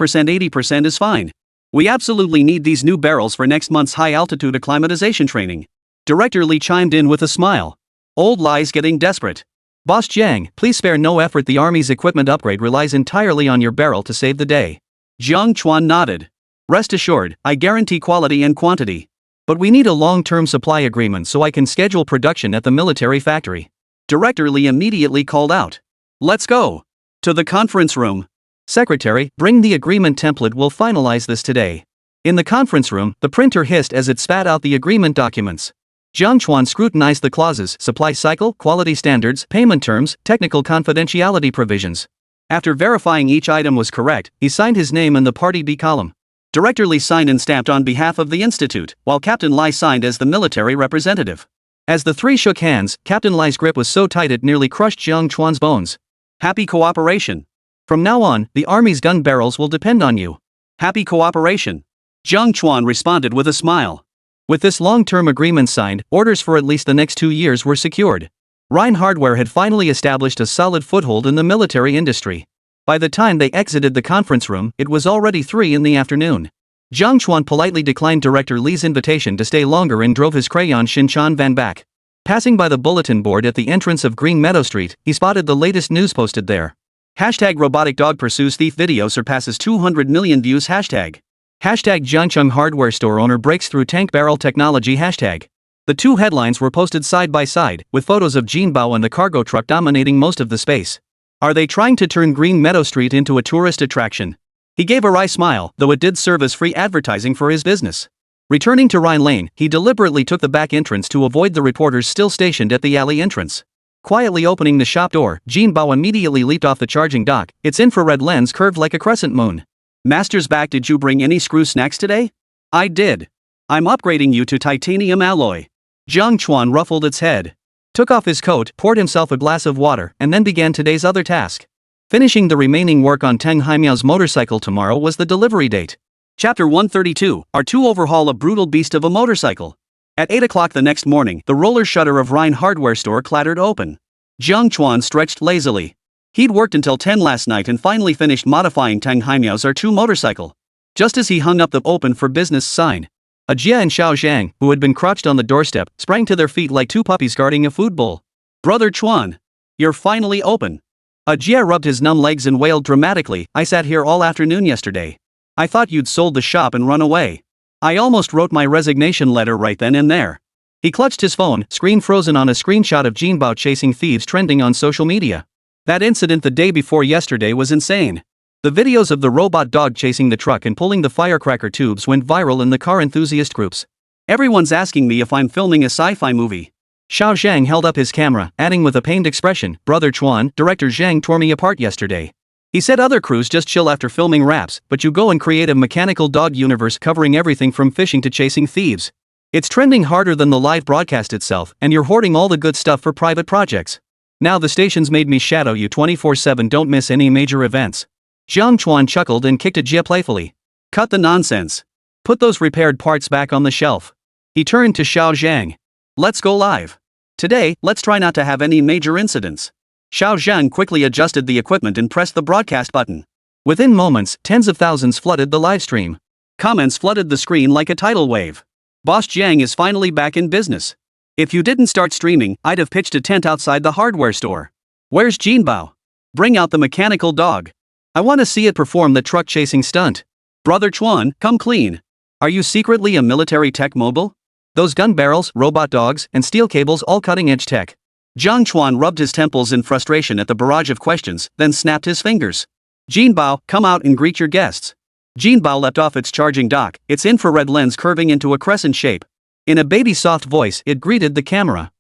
80% is fine. We absolutely need these new barrels for next month's high-altitude acclimatization training. Director Li chimed in with a smile. Old Lai's getting desperate. Boss Jiang, please spare no effort. The army's equipment upgrade relies entirely on your barrel to save the day. Jiang Chuan nodded. Rest assured, I guarantee quality and quantity. But we need a long-term supply agreement so I can schedule production at the military factory. Director Li immediately called out. Let's go. To the conference room. Secretary, bring the agreement template. We'll finalize this today. In the conference room, the printer hissed as it spat out the agreement documents. Jiang Chuan scrutinized the clauses: supply cycle, quality standards, payment terms, technical confidentiality provisions. After verifying each item was correct, he signed his name in the Party B column. Director Li signed and stamped on behalf of the institute, while Captain Lai signed as the military representative. As the three shook hands, Captain Lai's grip was so tight it nearly crushed Jiang Chuan's bones. Happy cooperation. From now on, the army's gun barrels will depend on you. Happy cooperation. Jiang Chuan responded with a smile. With this long-term agreement signed, orders for at least the next 2 years were secured. Rhine Hardware had finally established a solid foothold in the military industry. By the time they exited the conference room, it was already 3 in the afternoon. Jiang Chuan politely declined Director Li's invitation to stay longer and drove his crayon Shinchan van back. Passing by the bulletin board at the entrance of Green Meadow Street, he spotted the latest news posted there. Hashtag robotic dog pursues thief video surpasses 200 million views. Hashtag Jiangcheng hardware store owner breaks through tank barrel technology. Hashtag. The two headlines were posted side by side, with photos of Jingdong and the cargo truck dominating most of the space. Are they trying to turn Green Meadow Street into a tourist attraction? He gave a wry smile, though it did serve as free advertising for his business. Returning to Rhine Lane, he deliberately took the back entrance to avoid the reporters still stationed at the alley entrance. Quietly opening the shop door, Jingdong immediately leaped off the charging dock, its infrared lens curved like a crescent moon. Master's back, did you bring any screw snacks today? I did. I'm upgrading you to titanium alloy. Jiang Chuan ruffled its head, took off his coat, poured himself a glass of water, and then began today's other task. Finishing the remaining work on Teng Haimiao's motorcycle tomorrow was the delivery date. Chapter 132, R2 overhaul a brutal beast of a motorcycle. At 8 o'clock the next morning, the roller shutter of Rhine hardware store clattered open. Jiang Chuan stretched lazily. He'd worked until 10 last night and finally finished modifying Teng Haimiao's R2 motorcycle. Just as he hung up the open for business sign, a Jia and Xiao Zhang, who had been crouched on the doorstep, sprang to their feet like two puppies guarding a food bowl. Brother Chuan, you're finally open. A Jia rubbed his numb legs and wailed dramatically, I sat here all afternoon yesterday. I thought you'd sold the shop and run away. I almost wrote my resignation letter right then and there. He clutched his phone, screen frozen on a screenshot of Jinbao chasing thieves trending on social media. That incident the day before yesterday was insane. The videos of the robot dog chasing the truck and pulling the firecracker tubes went viral in the car enthusiast groups. Everyone's asking me if I'm filming a sci-fi movie. Xiao Zhang held up his camera, adding with a pained expression, Brother Chuan, Director Zhang tore me apart yesterday. He said other crews just chill after filming raps, but you go and create a mechanical dog universe covering everything from fishing to chasing thieves. It's trending harder than the live broadcast itself, and you're hoarding all the good stuff for private projects. Now the station's made me shadow you 24/7, don't miss any major events. Jiang Chuan chuckled and kicked at Jia playfully. Cut the nonsense. Put those repaired parts back on the shelf. He turned to Xiao Zhang. Let's go live. Today, let's try not to have any major incidents. Xiao Zhang quickly adjusted the equipment and pressed the broadcast button. Within moments, tens of thousands flooded the livestream. Comments flooded the screen like a tidal wave. Boss Jiang is finally back in business. If you didn't start streaming, I'd have pitched a tent outside the hardware store. Where's Jinbao? Bring out the mechanical dog. I want to see it perform the truck chasing stunt. Brother Chuan, come clean. Are you secretly a military tech mogul? Those gun barrels, robot dogs, and steel cables, all cutting-edge tech. Jiang Chuan rubbed his temples in frustration at the barrage of questions, then snapped his fingers. Jinbao, come out and greet your guests. Jinbao leapt off its charging dock, its infrared lens curving into a crescent shape. In a baby-soft voice, it greeted the camera.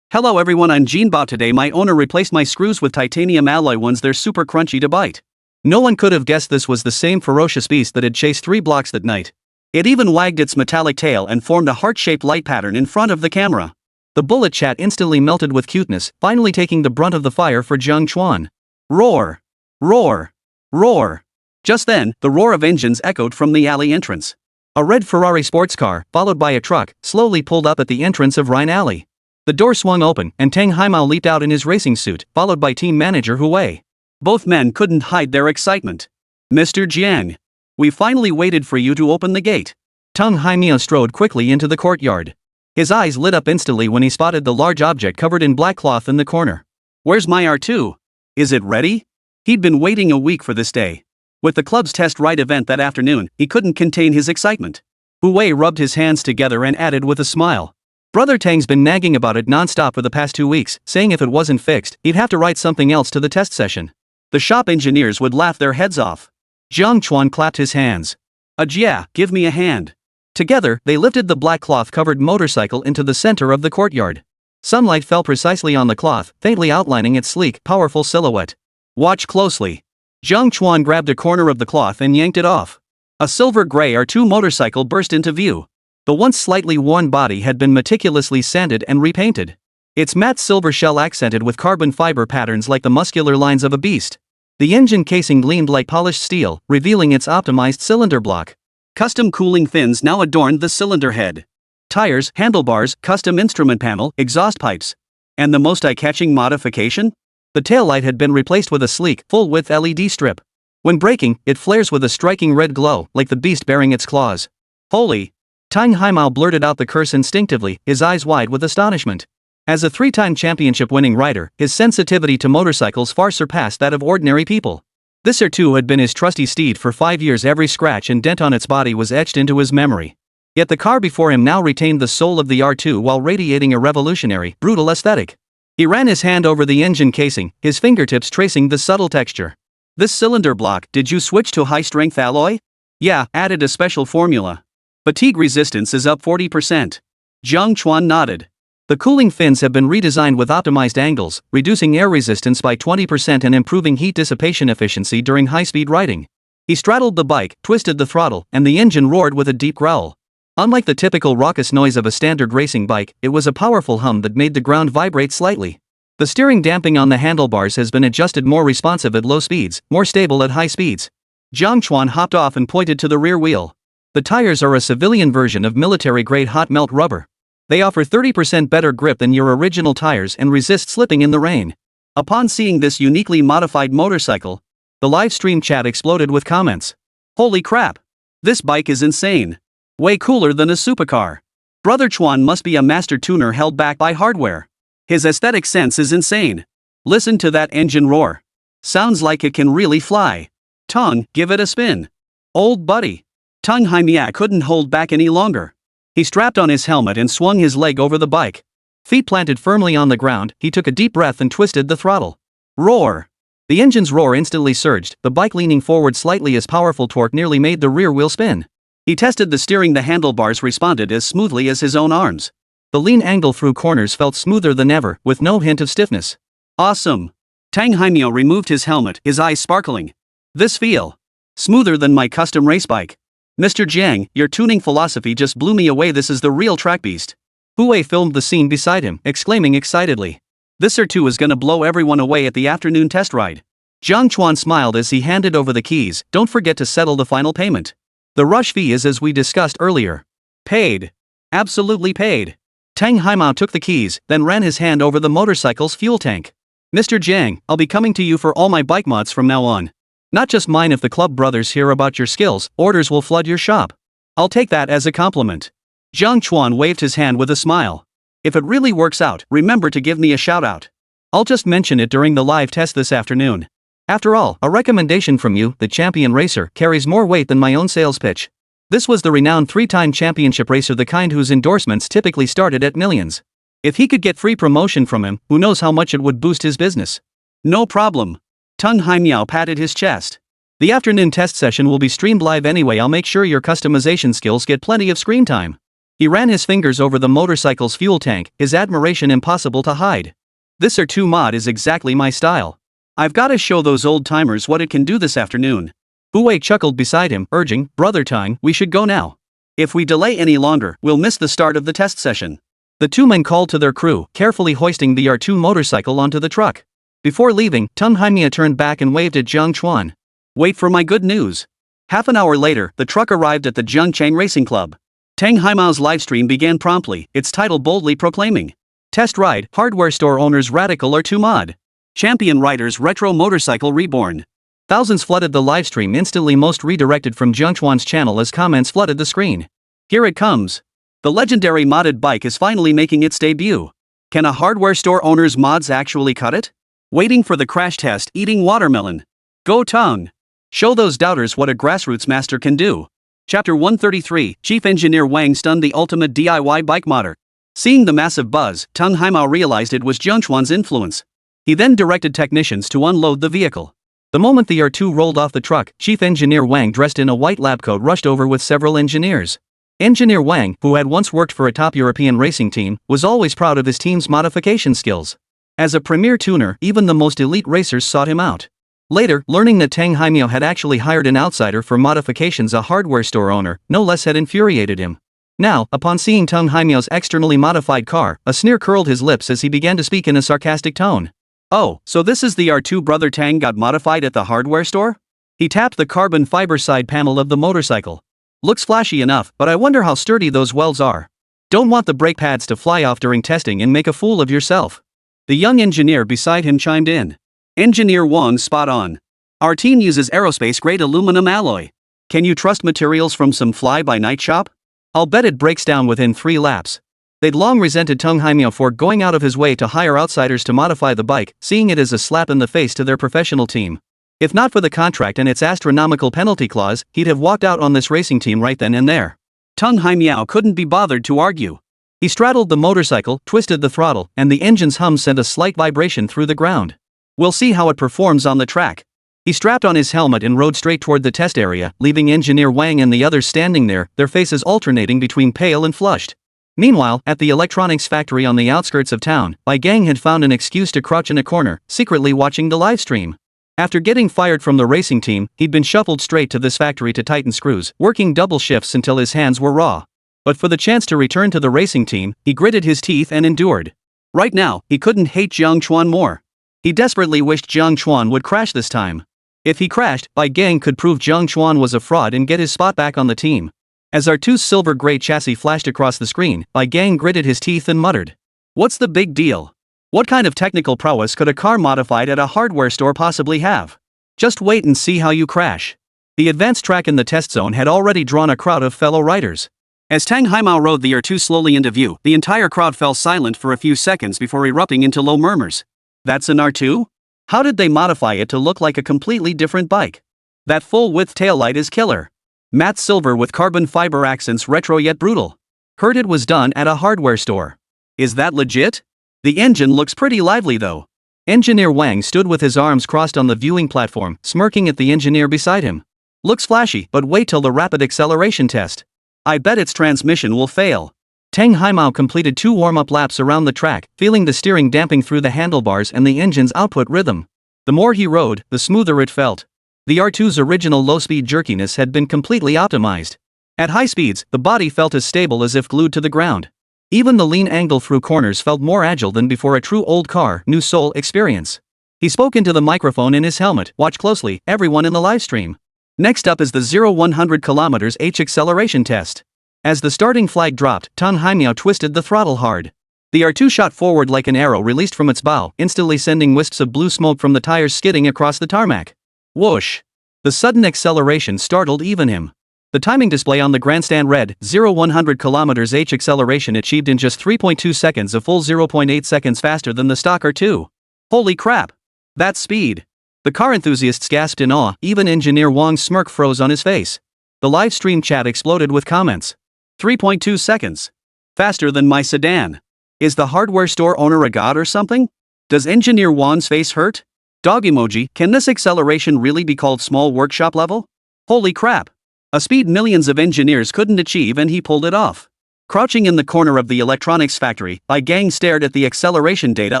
Hello everyone, I'm Jinbao. Today my owner replaced my screws with titanium alloy ones. They're super crunchy to bite. No one could have guessed this was the same ferocious beast that had chased 3 blocks that night. It even wagged its metallic tail and formed a heart-shaped light pattern in front of the camera. The bullet chat instantly melted with cuteness, finally taking the brunt of the fire for Jiang Chuan. Roar! Roar! Roar! Just then, the roar of engines echoed from the alley entrance. A red Ferrari sports car, followed by a truck, slowly pulled up at the entrance of Rhine Alley. The door swung open, and Teng Haimiao leaped out in his racing suit, followed by team manager Hu Wei. Both men couldn't hide their excitement. Mr. Jiang, we finally waited for you to open the gate. Teng Haimiao strode quickly into the courtyard. His eyes lit up instantly when he spotted the large object covered in black cloth in the corner. Where's my R2? Is it ready? He'd been waiting a week for this day. With the club's test ride event that afternoon, he couldn't contain his excitement. Hu Wei rubbed his hands together and added with a smile. Brother Tang's been nagging about it non-stop for the past 2 weeks, saying if it wasn't fixed, he'd have to write something else to the test session. The shop engineers would laugh their heads off. Jiang Chuan clapped his hands. Jia, give me a hand. Together, they lifted the black cloth-covered motorcycle into the center of the courtyard. Sunlight fell precisely on the cloth, faintly outlining its sleek, powerful silhouette. Watch closely. Jiang Chuan grabbed a corner of the cloth and yanked it off. A silver gray R2 motorcycle burst into view. The once slightly worn body had been meticulously sanded and repainted. Its matte silver shell accented with carbon fiber patterns like the muscular lines of a beast. The engine casing gleamed like polished steel, revealing its optimized cylinder block. Custom cooling fins now adorned the cylinder head. Tires, handlebars, custom instrument panel, exhaust pipes. And the most eye-catching modification? The taillight had been replaced with a sleek, full-width LED strip. When braking, it flares with a striking red glow, like the beast bearing its claws. Holy! Teng Haimiao blurted out the curse instinctively, his eyes wide with astonishment. As a 3-time championship-winning rider, his sensitivity to motorcycles far surpassed that of ordinary people. This R2 had been his trusty steed for 5 years. Every scratch and dent on its body was etched into his memory. Yet the car before him now retained the soul of the R2 while radiating a revolutionary, brutal aesthetic. He ran his hand over the engine casing, his fingertips tracing the subtle texture. This cylinder block, did you switch to high-strength alloy? Yeah, added a special formula. Fatigue resistance is up 40%. Jiang Chuan nodded. The cooling fins have been redesigned with optimized angles, reducing air resistance by 20% and improving heat dissipation efficiency during high-speed riding. He straddled the bike, twisted the throttle, and the engine roared with a deep growl. Unlike the typical raucous noise of a standard racing bike, it was a powerful hum that made the ground vibrate slightly. The steering damping on the handlebars has been adjusted more responsive at low speeds, more stable at high speeds. Jiang Chuan hopped off and pointed to the rear wheel. The tires are a civilian version of military-grade hot melt rubber. They offer 30% better grip than your original tires and resist slipping in the rain. Upon seeing this uniquely modified motorcycle, the live stream chat exploded with comments. Holy crap! This bike is insane. Way cooler than a supercar. Brother Chuan must be a master tuner held back by hardware. His aesthetic sense is insane. Listen to that engine roar. Sounds like it can really fly. Tongue, give it a spin. Old buddy. Tung Haimia couldn't hold back any longer. He strapped on his helmet and swung his leg over the bike. Feet planted firmly on the ground, he took a deep breath and twisted the throttle. Roar! The engine's roar instantly surged, the bike leaning forward slightly as powerful torque nearly made the rear wheel spin. He tested the steering, the handlebars responded as smoothly as his own arms. The lean angle through corners felt smoother than ever, with no hint of stiffness. Awesome! Tang Haimio removed his helmet, his eyes sparkling. This feel smoother than my custom race bike. Mr. Jiang, your tuning philosophy just blew me away. This is the real track beast. Hu filmed the scene beside him, exclaiming excitedly. This R2 is gonna blow everyone away at the afternoon test ride. Jiang Chuan smiled as he handed over the keys. Don't forget to settle the final payment. The rush fee is as we discussed earlier. Paid. Absolutely paid. Tang Haimao took the keys, then ran his hand over the motorcycle's fuel tank. Mr. Jiang, I'll be coming to you for all my bike mods from now on. Not just mine. If the club brothers hear about your skills, orders will flood your shop. I'll take that as a compliment. Jiang Chuan waved his hand with a smile. If it really works out, remember to give me a shout out. I'll just mention it during the live test this afternoon. After all, a recommendation from you, the champion racer, carries more weight than my own sales pitch. This was the renowned 3-time championship racer, the kind whose endorsements typically started at millions. If he could get free promotion from him, who knows how much it would boost his business. No problem. Tung Haimiao patted his chest. The afternoon test session will be streamed live anyway. I'll make sure your customization skills get plenty of screen time. He ran his fingers over the motorcycle's fuel tank, his admiration impossible to hide. This R2 mod is exactly my style. I've gotta show those old timers what it can do this afternoon. Hu chuckled beside him, urging, Brother Tang, we should go now. If we delay any longer, we'll miss the start of the test session. The two men called to their crew, carefully hoisting the R2 motorcycle onto the truck. Before leaving, Tung Haimia turned back and waved at Jiang Chuan. Wait for my good news. Half an hour later, the truck arrived at the Zhengchang Racing Club. Tang Haimao's livestream began promptly, its title boldly proclaiming. Test ride, hardware store owner's radical R2 mod. Champion riders retro motorcycle reborn. Thousands flooded the livestream instantly, most redirected from Jiang Chuan's channel as comments flooded the screen. Here it comes. The legendary modded bike is finally making its debut. Can a hardware store owner's mods actually cut it? Waiting for the crash test, eating watermelon. Go Tung. Show those doubters what a grassroots master can do. Chapter 133, Chief Engineer Wang stunned the ultimate DIY bike modder. Seeing the massive buzz, Tung Haimao realized it was Jiang Chuan's influence. He then directed technicians to unload the vehicle. The moment the R2 rolled off the truck, Chief Engineer Wang, dressed in a white lab coat, rushed over with several engineers. Engineer Wang, who had once worked for a top European racing team, was always proud of his team's modification skills. As a premier tuner, even the most elite racers sought him out. Later, learning that Tang Haimio had actually hired an outsider for modifications, a hardware store owner, no less, had infuriated him. Now, upon seeing Tang Haimio's externally modified car, a sneer curled his lips as he began to speak in a sarcastic tone. Oh, so this is the R2 Brother Tang got modified at the hardware store? He tapped the carbon fiber side panel of the motorcycle. Looks flashy enough, but I wonder how sturdy those welds are. Don't want the brake pads to fly off during testing and make a fool of yourself. The young engineer beside him chimed in. Engineer Wang, spot on. Our team uses aerospace-grade aluminum alloy. Can you trust materials from some fly-by-night shop? I'll bet it breaks down within 3 laps. They'd long resented Tung Haimio for going out of his way to hire outsiders to modify the bike, seeing it as a slap in the face to their professional team. If not for the contract and its astronomical penalty clause, he'd have walked out on this racing team right then and there. Tung Haimiao couldn't be bothered to argue. He straddled the motorcycle, twisted the throttle, and the engine's hum sent a slight vibration through the ground. We'll see how it performs on the track. He strapped on his helmet and rode straight toward the test area, leaving Engineer Wang and the others standing there, their faces alternating between pale and flushed. Meanwhile, at the electronics factory on the outskirts of town, Bai Gang had found an excuse to crouch in a corner, secretly watching the livestream. After getting fired from the racing team, he'd been shuffled straight to this factory to tighten screws, working double shifts until his hands were raw. But for the chance to return to the racing team, he gritted his teeth and endured. Right now, he couldn't hate Jiang Chuan more. He desperately wished Jiang Chuan would crash this time. If he crashed, Bai Gang could prove Jiang Chuan was a fraud and get his spot back on the team. As R2's silver-gray chassis flashed across the screen, Bai Gang gritted his teeth and muttered. What's the big deal? What kind of technical prowess could a car modified at a hardware store possibly have? Just wait and see how you crash. The advanced track in the test zone had already drawn a crowd of fellow riders. As Tang Haimao rode the R2 slowly into view, the entire crowd fell silent for a few seconds before erupting into low murmurs. That's an R2? How did they modify it to look like a completely different bike? That full-width taillight is killer. Matte silver with carbon fiber accents, retro yet brutal. Heard it was done at a hardware store. Is that legit? The engine looks pretty lively though. Engineer Wang stood with his arms crossed on the viewing platform, smirking at the engineer beside him. Looks flashy, but wait till the rapid acceleration test. I bet its transmission will fail. Tang Haimao completed 2 warm-up laps around the track, feeling the steering damping through the handlebars and the engine's output rhythm. The more he rode, the smoother it felt. The R2's original low-speed jerkiness had been completely optimized. At high speeds, the body felt as stable as if glued to the ground. Even the lean angle through corners felt more agile than before, a true old car, new soul experience. He spoke into the microphone in his helmet. Watch closely, everyone in the livestream. Next up is the 0-100 km/h acceleration test. As the starting flag dropped, Tang Haimao twisted the throttle hard. The R2 shot forward like an arrow released from its bow, instantly sending wisps of blue smoke from the tires skidding across the tarmac. Whoosh! The sudden acceleration startled even him. The timing display on the grandstand read, 0-100 km/h acceleration achieved in just 3.2 seconds, a full 0.8 seconds faster than the stock R2. Holy crap! That's speed! The car enthusiasts gasped in awe, even Engineer Wang's smirk froze on his face. The live stream chat exploded with comments. 3.2 seconds. Faster than my sedan. Is the hardware store owner a god or something? Does Engineer Wan's face hurt? Dog emoji. Can this acceleration really be called small workshop level? Holy crap. A speed millions of engineers couldn't achieve, and he pulled it off. Crouching in the corner of the electronics factory, Bai Gang stared at the acceleration data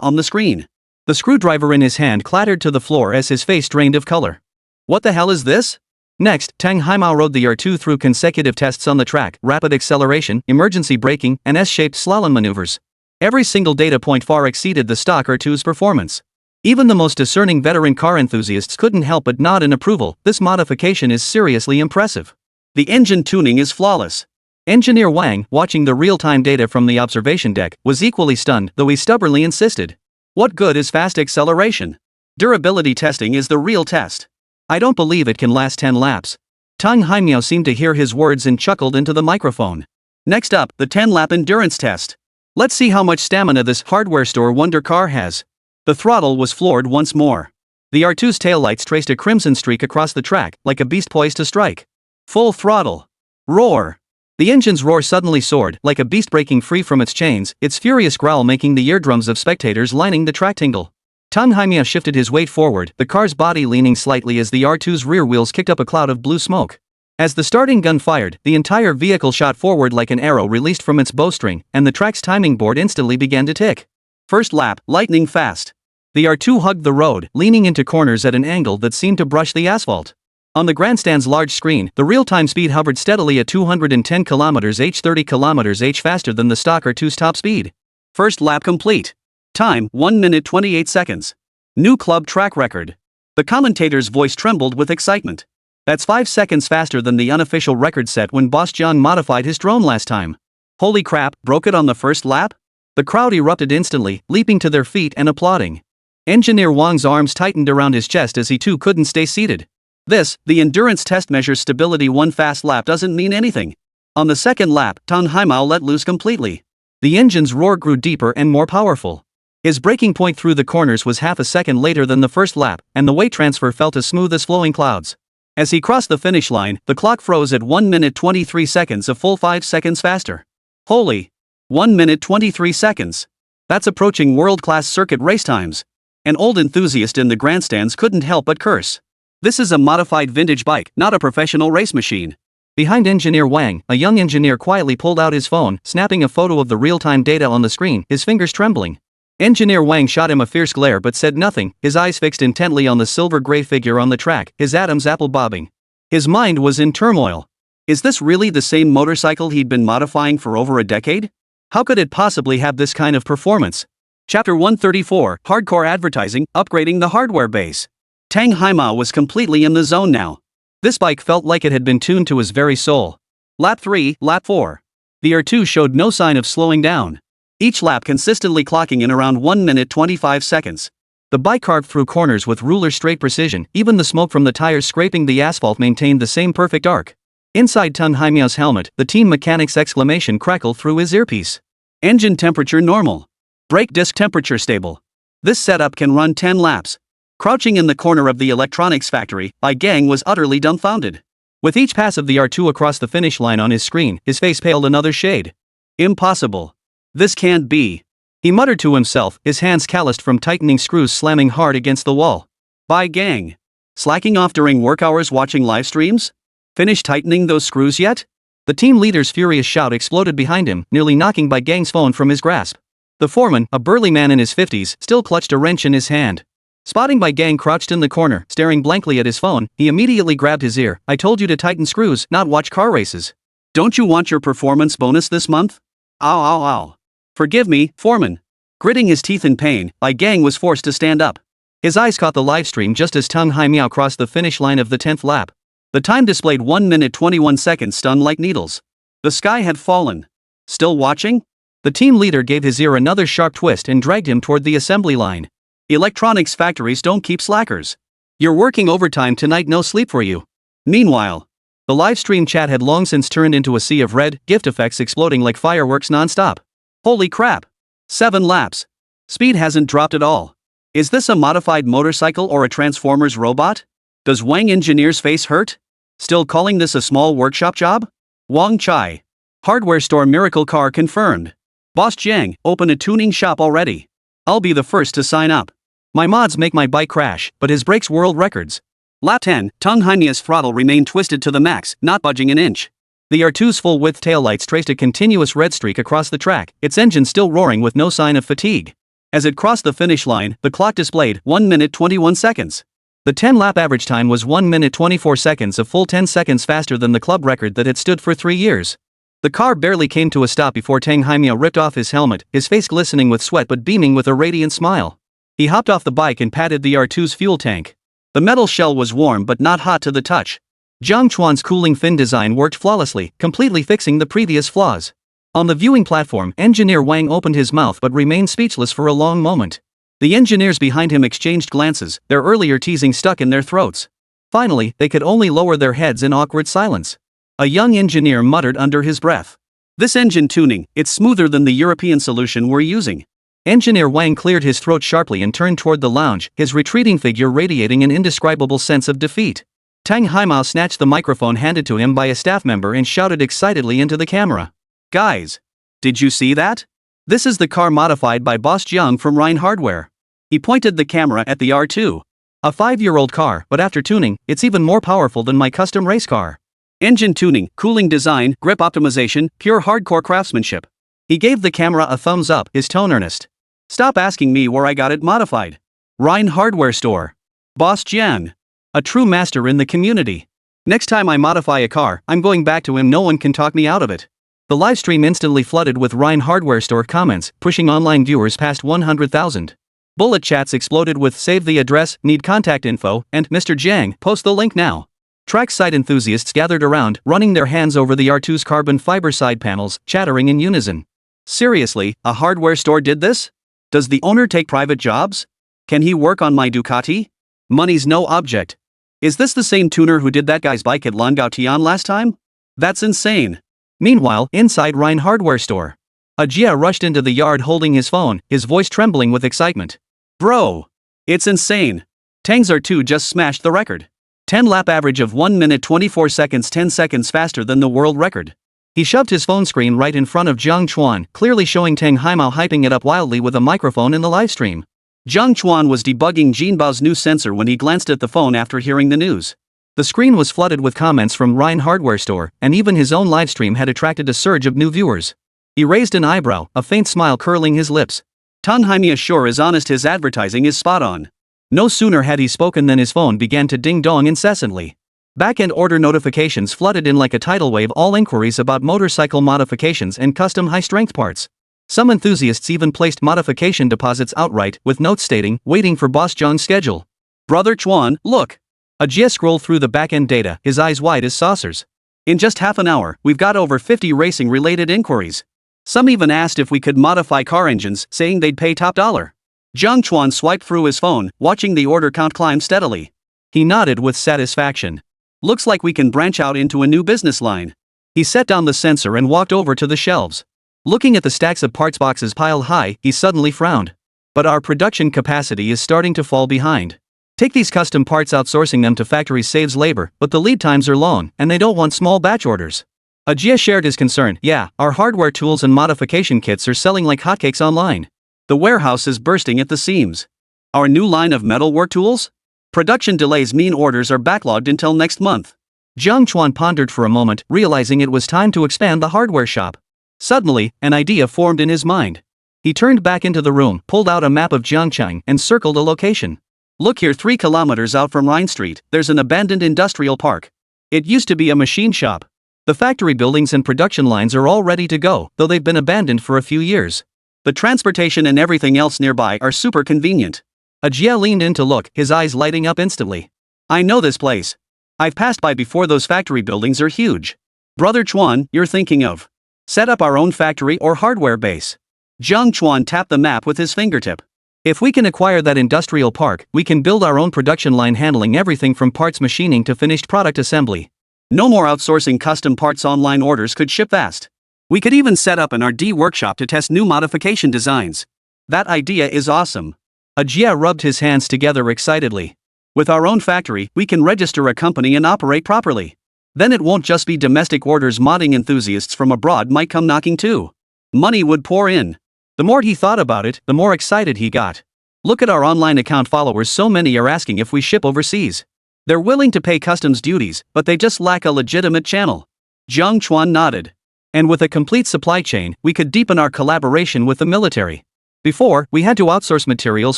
on the screen. The screwdriver in his hand clattered to the floor as his face drained of color. What the hell is this? Next, Tang Haimao rode the R2 through consecutive tests on the track, rapid acceleration, emergency braking, and S-shaped slalom maneuvers. Every single data point far exceeded the stock R2's performance. Even the most discerning veteran car enthusiasts couldn't help but nod in approval. This modification is seriously impressive. The engine tuning is flawless. Engineer Wang, watching the real-time data from the observation deck, was equally stunned, though he stubbornly insisted. What good is fast acceleration? Durability testing is the real test. I don't believe it can last 10 laps. Tang Haimao seemed to hear his words and chuckled into the microphone. Next up, the 10-lap endurance test. Let's see how much stamina this hardware store wonder car has. The throttle was floored once more. The R2's taillights traced a crimson streak across the track, like a beast poised to strike. Full throttle. Roar. The engine's roar suddenly soared, like a beast breaking free from its chains, its furious growl making the eardrums of spectators lining the track tingle. Tang Haimao shifted his weight forward, the car's body leaning slightly as the R2's rear wheels kicked up a cloud of blue smoke. As the starting gun fired, the entire vehicle shot forward like an arrow released from its bowstring, and the track's timing board instantly began to tick. First lap, lightning fast. The R2 hugged the road, leaning into corners at an angle that seemed to brush the asphalt. On the grandstand's large screen, the real-time speed hovered steadily at 210 km/h, 30 km/h faster than the stock R2's top speed. First lap complete. Time, 1 minute 28 seconds. New club track record. The commentator's voice trembled with excitement. That's 5 seconds faster than the unofficial record set when Boss Jiang modified his drone last time. Holy crap, broke it on the first lap? The crowd erupted instantly, leaping to their feet and applauding. Engineer Wang's arms tightened around his chest as he too couldn't stay seated. This, the endurance test measures stability. One fast lap doesn't mean anything. On the second lap, Tang Haimao let loose completely. The engine's roar grew deeper and more powerful. His braking point through the corners was half a second later than the first lap, and the weight transfer felt as smooth as flowing clouds. As he crossed the finish line, the clock froze at 1 minute 23 seconds, a full 5 seconds faster. Holy! 1 minute 23 seconds. That's approaching world-class circuit race times. An old enthusiast in the grandstands couldn't help but curse. This is a modified vintage bike, not a professional race machine. Behind engineer Wang, a young engineer quietly pulled out his phone, snapping a photo of the real-time data on the screen, his fingers trembling. Engineer Wang shot him a fierce glare but said nothing, his eyes fixed intently on the silver-gray figure on the track, his atoms apple-bobbing. His mind was in turmoil. Is this really the same motorcycle he'd been modifying for over a decade? How could it possibly have this kind of performance? Chapter 134, Hardcore Advertising, Upgrading the Hardware Base. Tang Haimao was completely in the zone now. This bike felt like it had been tuned to his very soul. Lap 3, lap 4. The R2 showed no sign of slowing down. Each lap consistently clocking in around 1 minute 25 seconds. The bike carved through corners with ruler-straight precision, even the smoke from the tires scraping the asphalt maintained the same perfect arc. Inside Tang Haimiao's helmet, the team mechanic's exclamation crackled through his earpiece. Engine temperature normal. Brake disc temperature stable. This setup can run 10 laps. Crouching in the corner of the electronics factory, Bai Gang was utterly dumbfounded. With each pass of the R2 across the finish line on his screen, his face paled another shade. Impossible. This can't be. He muttered to himself, his hands calloused from tightening screws slamming hard against the wall. Bai Gang. Slacking off during work hours watching live streams? Finished tightening those screws yet? The team leader's furious shout exploded behind him, nearly knocking Bai Gang's phone from his grasp. The foreman, a burly man in his 50s, still clutched a wrench in his hand. Spotting Bai Gang crouched in the corner, staring blankly at his phone, he immediately grabbed his ear. I told you to tighten screws, not watch car races. Don't you want your performance bonus this month? Ow ow ow. Forgive me, foreman. Gritting his teeth in pain, Bai Gang was forced to stand up. His eyes caught the live stream just as Tang Haimiao crossed the finish line of the 10th lap. The time displayed 1 minute 21 seconds stunned like needles. The sky had fallen. Still watching? The team leader gave his ear another sharp twist and dragged him toward the assembly line. Electronics factories don't keep slackers. You're working overtime tonight, no sleep for you. Meanwhile, the live stream chat had long since turned into a sea of red, gift effects exploding like fireworks non-stop. Holy crap! 7 laps. Speed hasn't dropped at all. Is this a modified motorcycle or a Transformers robot? Does Wang Engineer's face hurt? Still calling this a small workshop job? Wang Chai. Hardware store miracle car confirmed. Boss Jiang, open a tuning shop already. I'll be the first to sign up. My mods make my bike crash, but his breaks world records. Lap 10, Tang Haimiao's throttle remained twisted to the max, not budging an inch. The R2's full-width taillights traced a continuous red streak across the track, its engine still roaring with no sign of fatigue. As it crossed the finish line, the clock displayed 1 minute 21 seconds. The 10-lap average time was 1 minute 24 seconds, a full 10 seconds faster than the club record that had stood for 3 years. The car barely came to a stop before Tang Haimiao ripped off his helmet, his face glistening with sweat but beaming with a radiant smile. He hopped off the bike and patted the R2's fuel tank. The metal shell was warm but not hot to the touch. Jiang Chuan's cooling fin design worked flawlessly, completely fixing the previous flaws. On the viewing platform, engineer Wang opened his mouth but remained speechless for a long moment. The engineers behind him exchanged glances, their earlier teasing stuck in their throats. Finally, they could only lower their heads in awkward silence. A young engineer muttered under his breath. This engine tuning, it's smoother than the European solution we're using. Engineer Wang cleared his throat sharply and turned toward the lounge, his retreating figure radiating an indescribable sense of defeat. Tang Haimiao snatched the microphone handed to him by a staff member and shouted excitedly into the camera. Guys! Did you see that? This is the car modified by Boss Jiang from Rhine Hardware. He pointed the camera at the R2. A 5-year-old car, but after tuning, it's even more powerful than my custom race car. Engine tuning, cooling design, grip optimization, pure hardcore craftsmanship. He gave the camera a thumbs up, his tone earnest. Stop asking me where I got it modified. Rhine Hardware Store. Boss Jiang. A true master in the community. Next time I modify a car, I'm going back to him, no one can talk me out of it. The livestream instantly flooded with Rhine Hardware Store comments, pushing online viewers past 100,000. Bullet chats exploded with save the address, need contact info, and Mr. Jiang, post the link now. Track site enthusiasts gathered around, running their hands over the R2's carbon fiber side panels, chattering in unison. Seriously, a hardware store did this? Does the owner take private jobs? Can he work on my Ducati? Money's no object. Is this the same tuner who did that guy's bike at Longguo last time? That's insane. Meanwhile, inside Rhine Hardware Store, a Jia rushed into the yard holding his phone, his voice trembling with excitement. Bro! It's insane. Tang's R2 just smashed the record. 10-lap average of 1 minute 24 seconds, 10 seconds faster than the world record. He shoved his phone screen right in front of Jiang Chuan, clearly showing Tang Haimiao hyping it up wildly with a microphone in the livestream. Jiang Chuan was debugging Jinbao's new sensor when he glanced at the phone after hearing the news. The screen was flooded with comments from Rhine Hardware Store, and even his own livestream had attracted a surge of new viewers. He raised an eyebrow, a faint smile curling his lips. Tanhaimia sure is honest, his advertising is spot on. No sooner had he spoken than his phone began to ding-dong incessantly. Back-end order notifications flooded in like a tidal wave, all inquiries about motorcycle modifications and custom high-strength parts. Some enthusiasts even placed modification deposits outright, with notes stating, waiting for Boss Jiang's schedule. Brother Chuan, look. Ajia scrolled through the back-end data, his eyes wide as saucers. In just half an hour, we've got over 50 racing-related inquiries. Some even asked if we could modify car engines, saying they'd pay top dollar. Jiang Chuan swiped through his phone, watching the order count climb steadily. He nodded with satisfaction. Looks like we can branch out into a new business line. He set down the sensor and walked over to the shelves. Looking at the stacks of parts boxes piled high, he suddenly frowned. But our production capacity is starting to fall behind. Take these custom parts, outsourcing them to factories saves labor, but the lead times are long, and they don't want small batch orders. Ajia shared his concern. Yeah, our hardware tools and modification kits are selling like hotcakes online. The warehouse is bursting at the seams. Our new line of metalwork tools? Production delays mean orders are backlogged until next month. Jiang Chuan pondered for a moment, realizing it was time to expand the hardware shop. Suddenly, an idea formed in his mind. He turned back into the room, pulled out a map of Jiangchang, and circled a location. Look here, 3 kilometers out from Rhine Street, there's an abandoned industrial park. It used to be a machine shop. The factory buildings and production lines are all ready to go, though they've been abandoned for a few years. The transportation and everything else nearby are super convenient. Ajia leaned in to look, his eyes lighting up instantly. I know this place. I've passed by before. Those factory buildings are huge. Brother Chuan, you're thinking of set up our own factory or hardware base. Jiang Chuan tapped the map with his fingertip. If we can acquire that industrial park, we can build our own production line handling everything from parts machining to finished product assembly. No more outsourcing custom parts, online orders could ship fast. We could even set up an R&D workshop to test new modification designs. That idea is awesome. Ajia rubbed his hands together excitedly. With our own factory, we can register a company and operate properly. Then it won't just be domestic orders. Modding enthusiasts from abroad might come knocking too. Money would pour in. The more he thought about it, the more excited he got. Look at our online account followers, so many are asking if we ship overseas. They're willing to pay customs duties, but they just lack a legitimate channel. Jiang Chuan nodded. And with a complete supply chain, we could deepen our collaboration with the military. Before, we had to outsource materials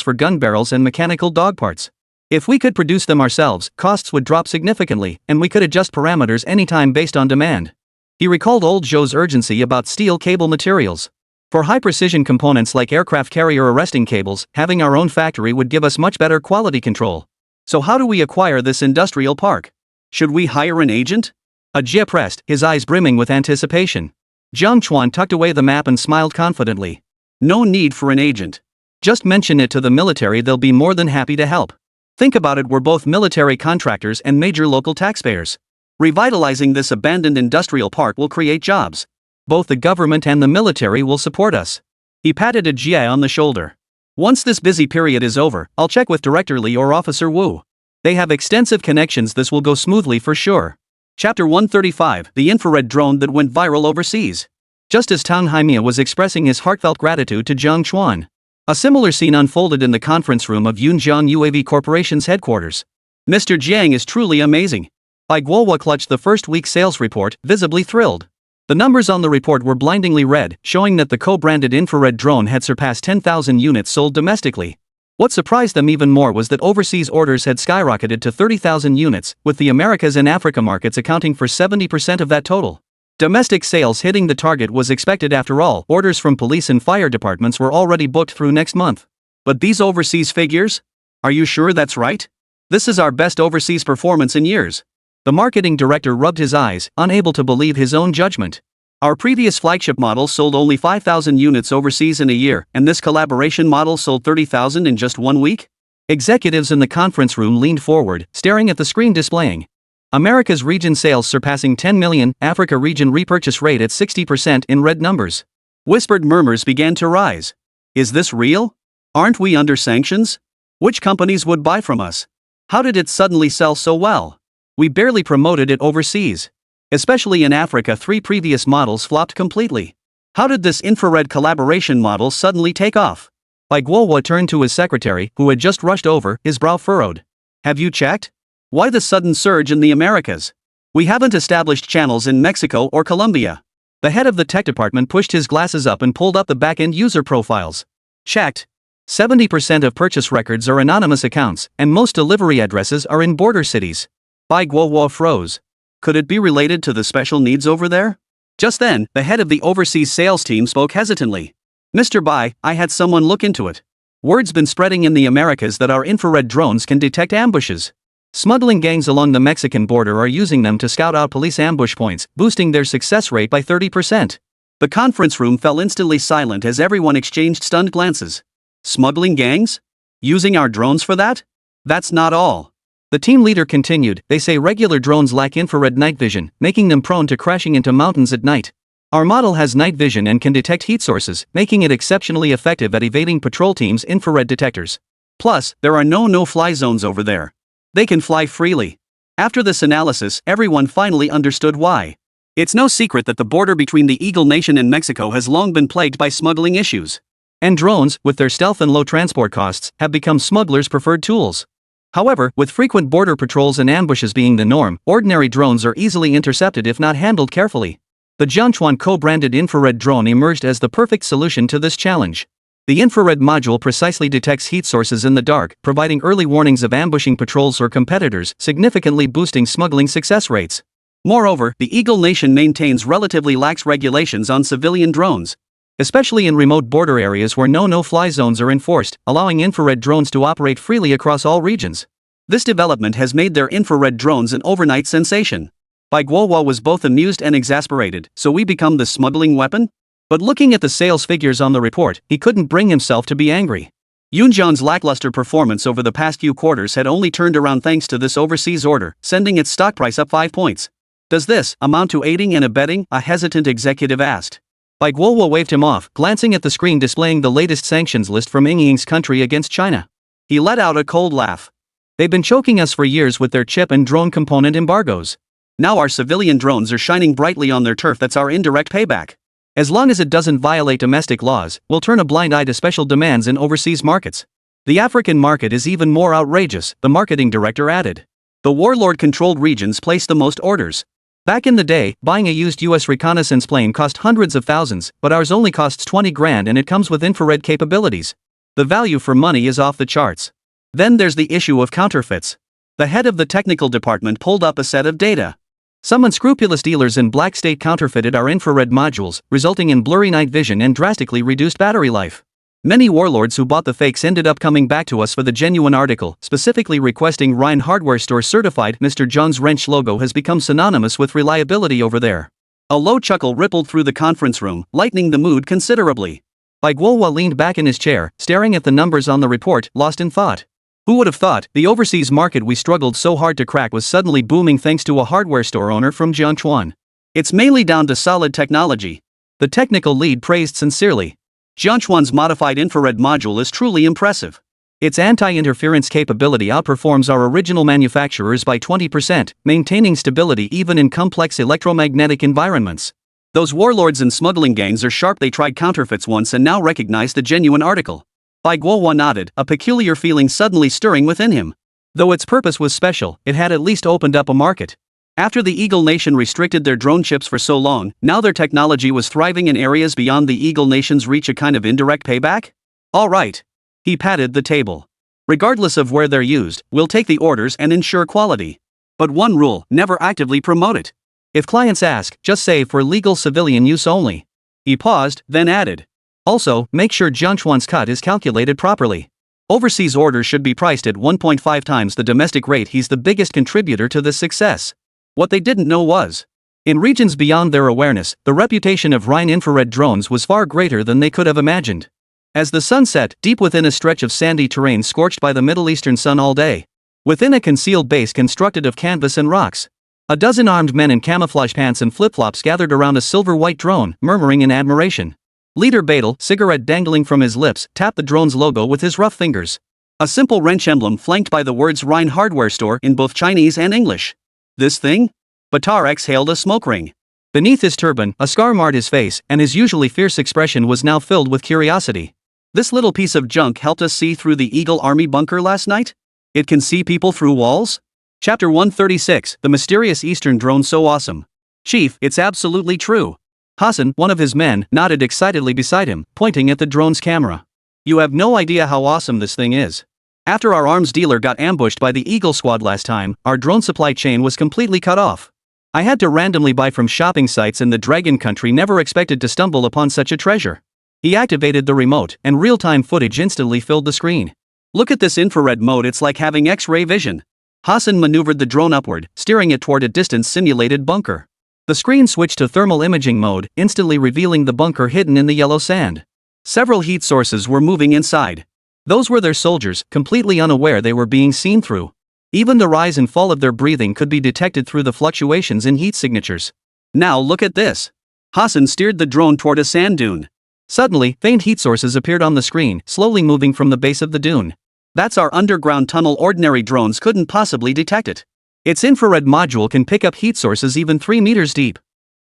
for gun barrels and mechanical dog parts. If we could produce them ourselves, costs would drop significantly, and we could adjust parameters anytime based on demand. He recalled old Zhou's urgency about steel cable materials. For high-precision components like aircraft carrier arresting cables, having our own factory would give us much better quality control. So how do we acquire this industrial park? Should we hire an agent? Ajia pressed, his eyes brimming with anticipation. Jiang Chuan tucked away the map and smiled confidently. No need for an agent. Just mention it to the military, they'll be more than happy to help. Think about it, we're both military contractors and major local taxpayers. Revitalizing this abandoned industrial park will create jobs. Both the government and the military will support us. He patted Ajia on the shoulder. Once this busy period is over, I'll check with Director Li or Officer Wu. They have extensive connections, this will go smoothly for sure. Chapter 135, the infrared drone that went viral overseas. Just as Tang Haimia was expressing his heartfelt gratitude to Jiang Chuan, a similar scene unfolded in the conference room of Yunjiang UAV Corporation's headquarters. Mr. Jiang is truly amazing. Bai Guohua clutched the first week sales report, visibly thrilled. The numbers on the report were blindingly red, showing that the co-branded infrared drone had surpassed 10,000 units sold domestically. What surprised them even more was that overseas orders had skyrocketed to 30,000 units, with the Americas and Africa markets accounting for 70% of that total. Domestic sales hitting the target was expected after all. Orders from police and fire departments were already booked through next month. But these overseas figures? Are you sure that's right? This is our best overseas performance in years. The marketing director rubbed his eyes, unable to believe his own judgment. Our previous flagship model sold only 5,000 units overseas in a year, and this collaboration model sold 30,000 in just 1 week? Executives in the conference room leaned forward, staring at the screen displaying America's region sales surpassing 10 million, Africa region repurchase rate at 60% in red numbers. Whispered murmurs began to rise. Is this real? Aren't we under sanctions? Which companies would buy from us? How did it suddenly sell so well? We barely promoted it overseas. Especially in Africa, 3 previous models flopped completely. How did this infrared collaboration model suddenly take off? Bai Guohua turned to his secretary, who had just rushed over, his brow furrowed. Have you checked? Why the sudden surge in the Americas? We haven't established channels in Mexico or Colombia. The head of the tech department pushed his glasses up and pulled up the back-end user profiles. Checked. 70% of purchase records are anonymous accounts, and most delivery addresses are in border cities. Bai Guohua froze. Could it be related to the special needs over there? Just then, the head of the overseas sales team spoke hesitantly. Mr. Bai, I had someone look into it. Word's been spreading in the Americas that our infrared drones can detect ambushes. Smuggling gangs along the Mexican border are using them to scout out police ambush points, boosting their success rate by 30%. The conference room fell instantly silent as everyone exchanged stunned glances. Smuggling gangs? Using our drones for that? That's not all. The team leader continued, they say regular drones lack infrared night vision, making them prone to crashing into mountains at night. Our model has night vision and can detect heat sources, making it exceptionally effective at evading patrol teams' infrared detectors. Plus, there are no no-fly zones over there. They can fly freely. After this analysis, everyone finally understood why. It's no secret that the border between the Eagle Nation and Mexico has long been plagued by smuggling issues. And drones, with their stealth and low transport costs, have become smugglers' preferred tools. However, with frequent border patrols and ambushes being the norm, ordinary drones are easily intercepted if not handled carefully. The Jiang Chuan co-branded infrared drone emerged as the perfect solution to this challenge. The infrared module precisely detects heat sources in the dark, providing early warnings of ambushing patrols or competitors, significantly boosting smuggling success rates. Moreover, the Eagle Nation maintains relatively lax regulations on civilian drones, especially in remote border areas where no-fly zones are enforced, allowing infrared drones to operate freely across all regions. This development has made their infrared drones an overnight sensation. Bai Guohua was both amused and exasperated. So we become the smuggling weapon? But looking at the sales figures on the report, he couldn't bring himself to be angry. Yunjiang's lackluster performance over the past few quarters had only turned around thanks to this overseas order, sending its stock price up 5 points. Does this amount to aiding and abetting? A hesitant executive asked. Bai Guohua waved him off, glancing at the screen displaying the latest sanctions list from Ying's country against China. He let out a cold laugh. They've been choking us for years with their chip and drone component embargoes. Now our civilian drones are shining brightly on their turf. That's our indirect payback. As long as it doesn't violate domestic laws, we'll turn a blind eye to special demands in overseas markets. The African market is even more outrageous, the marketing director added. The warlord-controlled regions place the most orders. Back in the day, buying a used US reconnaissance plane cost hundreds of thousands, but ours only costs 20 grand and it comes with infrared capabilities. The value for money is off the charts. Then there's the issue of counterfeits. The head of the technical department pulled up a set of data. Some unscrupulous dealers in Black State counterfeited our infrared modules, resulting in blurry night vision and drastically reduced battery life. Many warlords who bought the fakes ended up coming back to us for the genuine article, specifically requesting Rhine Hardware Store certified. Mr. Zhang's wrench logo has become synonymous with reliability over there. A low chuckle rippled through the conference room, lightening the mood considerably. Bai Guohua leaned back in his chair, staring at the numbers on the report, lost in thought. Who would have thought the overseas market we struggled so hard to crack was suddenly booming thanks to a hardware store owner from Jiang Chuan? It's mainly down to solid technology. The technical lead praised sincerely. Jiang Chuan's modified infrared module is truly impressive. Its anti-interference capability outperforms our original manufacturers by 20%, maintaining stability even in complex electromagnetic environments. Those warlords and smuggling gangs are sharp. They tried counterfeits once and now recognize the genuine article. Bai Guohua nodded, a peculiar feeling suddenly stirring within him. Though its purpose was special, it had at least opened up a market. After the Eagle Nation restricted their drone chips for so long, now their technology was thriving in areas beyond the Eagle Nation's reach. A kind of indirect payback? All right. He patted the table. Regardless of where they're used, we'll take the orders and ensure quality. But one rule, never actively promote it. If clients ask, just say for legal civilian use only. He paused, then added. Also, make sure Jiang Chuan's cut is calculated properly. Overseas orders should be priced at 1.5 times the domestic rate. He's the biggest contributor to this success. What they didn't know was, in regions beyond their awareness, the reputation of Rhine infrared drones was far greater than they could have imagined. As the sun set, deep within a stretch of sandy terrain scorched by the Middle Eastern sun all day, within a concealed base constructed of canvas and rocks, a dozen armed men in camouflage pants and flip-flops gathered around a silver-white drone, murmuring in admiration. Leader Betel, cigarette dangling from his lips, tapped the drone's logo with his rough fingers. A simple wrench emblem flanked by the words Rhine Hardware Store in both Chinese and English. This thing? Batar exhaled a smoke ring. Beneath his turban, a scar marred his face, and his usually fierce expression was now filled with curiosity. This little piece of junk helped us see through the Eagle Army bunker last night? It can see people through walls? Chapter 136, The Mysterious Eastern Drone So Awesome. Chief, it's absolutely true. Hassan, one of his men, nodded excitedly beside him, pointing at the drone's camera. You have no idea how awesome this thing is. After our arms dealer got ambushed by the Eagle Squad last time, our drone supply chain was completely cut off. I had to randomly buy from shopping sites, and the Dragon Country never expected to stumble upon such a treasure. He activated the remote, and real-time footage instantly filled the screen. Look at this infrared mode, it's like having X-ray vision. Hassan maneuvered the drone upward, steering it toward a distant simulated bunker. The screen switched to thermal imaging mode, instantly revealing the bunker hidden in the yellow sand. Several heat sources were moving inside. Those were their soldiers, completely unaware they were being seen through. Even the rise and fall of their breathing could be detected through the fluctuations in heat signatures. Now look at this. Hassan steered the drone toward a sand dune. Suddenly, faint heat sources appeared on the screen, slowly moving from the base of the dune. That's our underground tunnel. Ordinary drones couldn't possibly detect it. Its infrared module can pick up heat sources even 3 meters deep.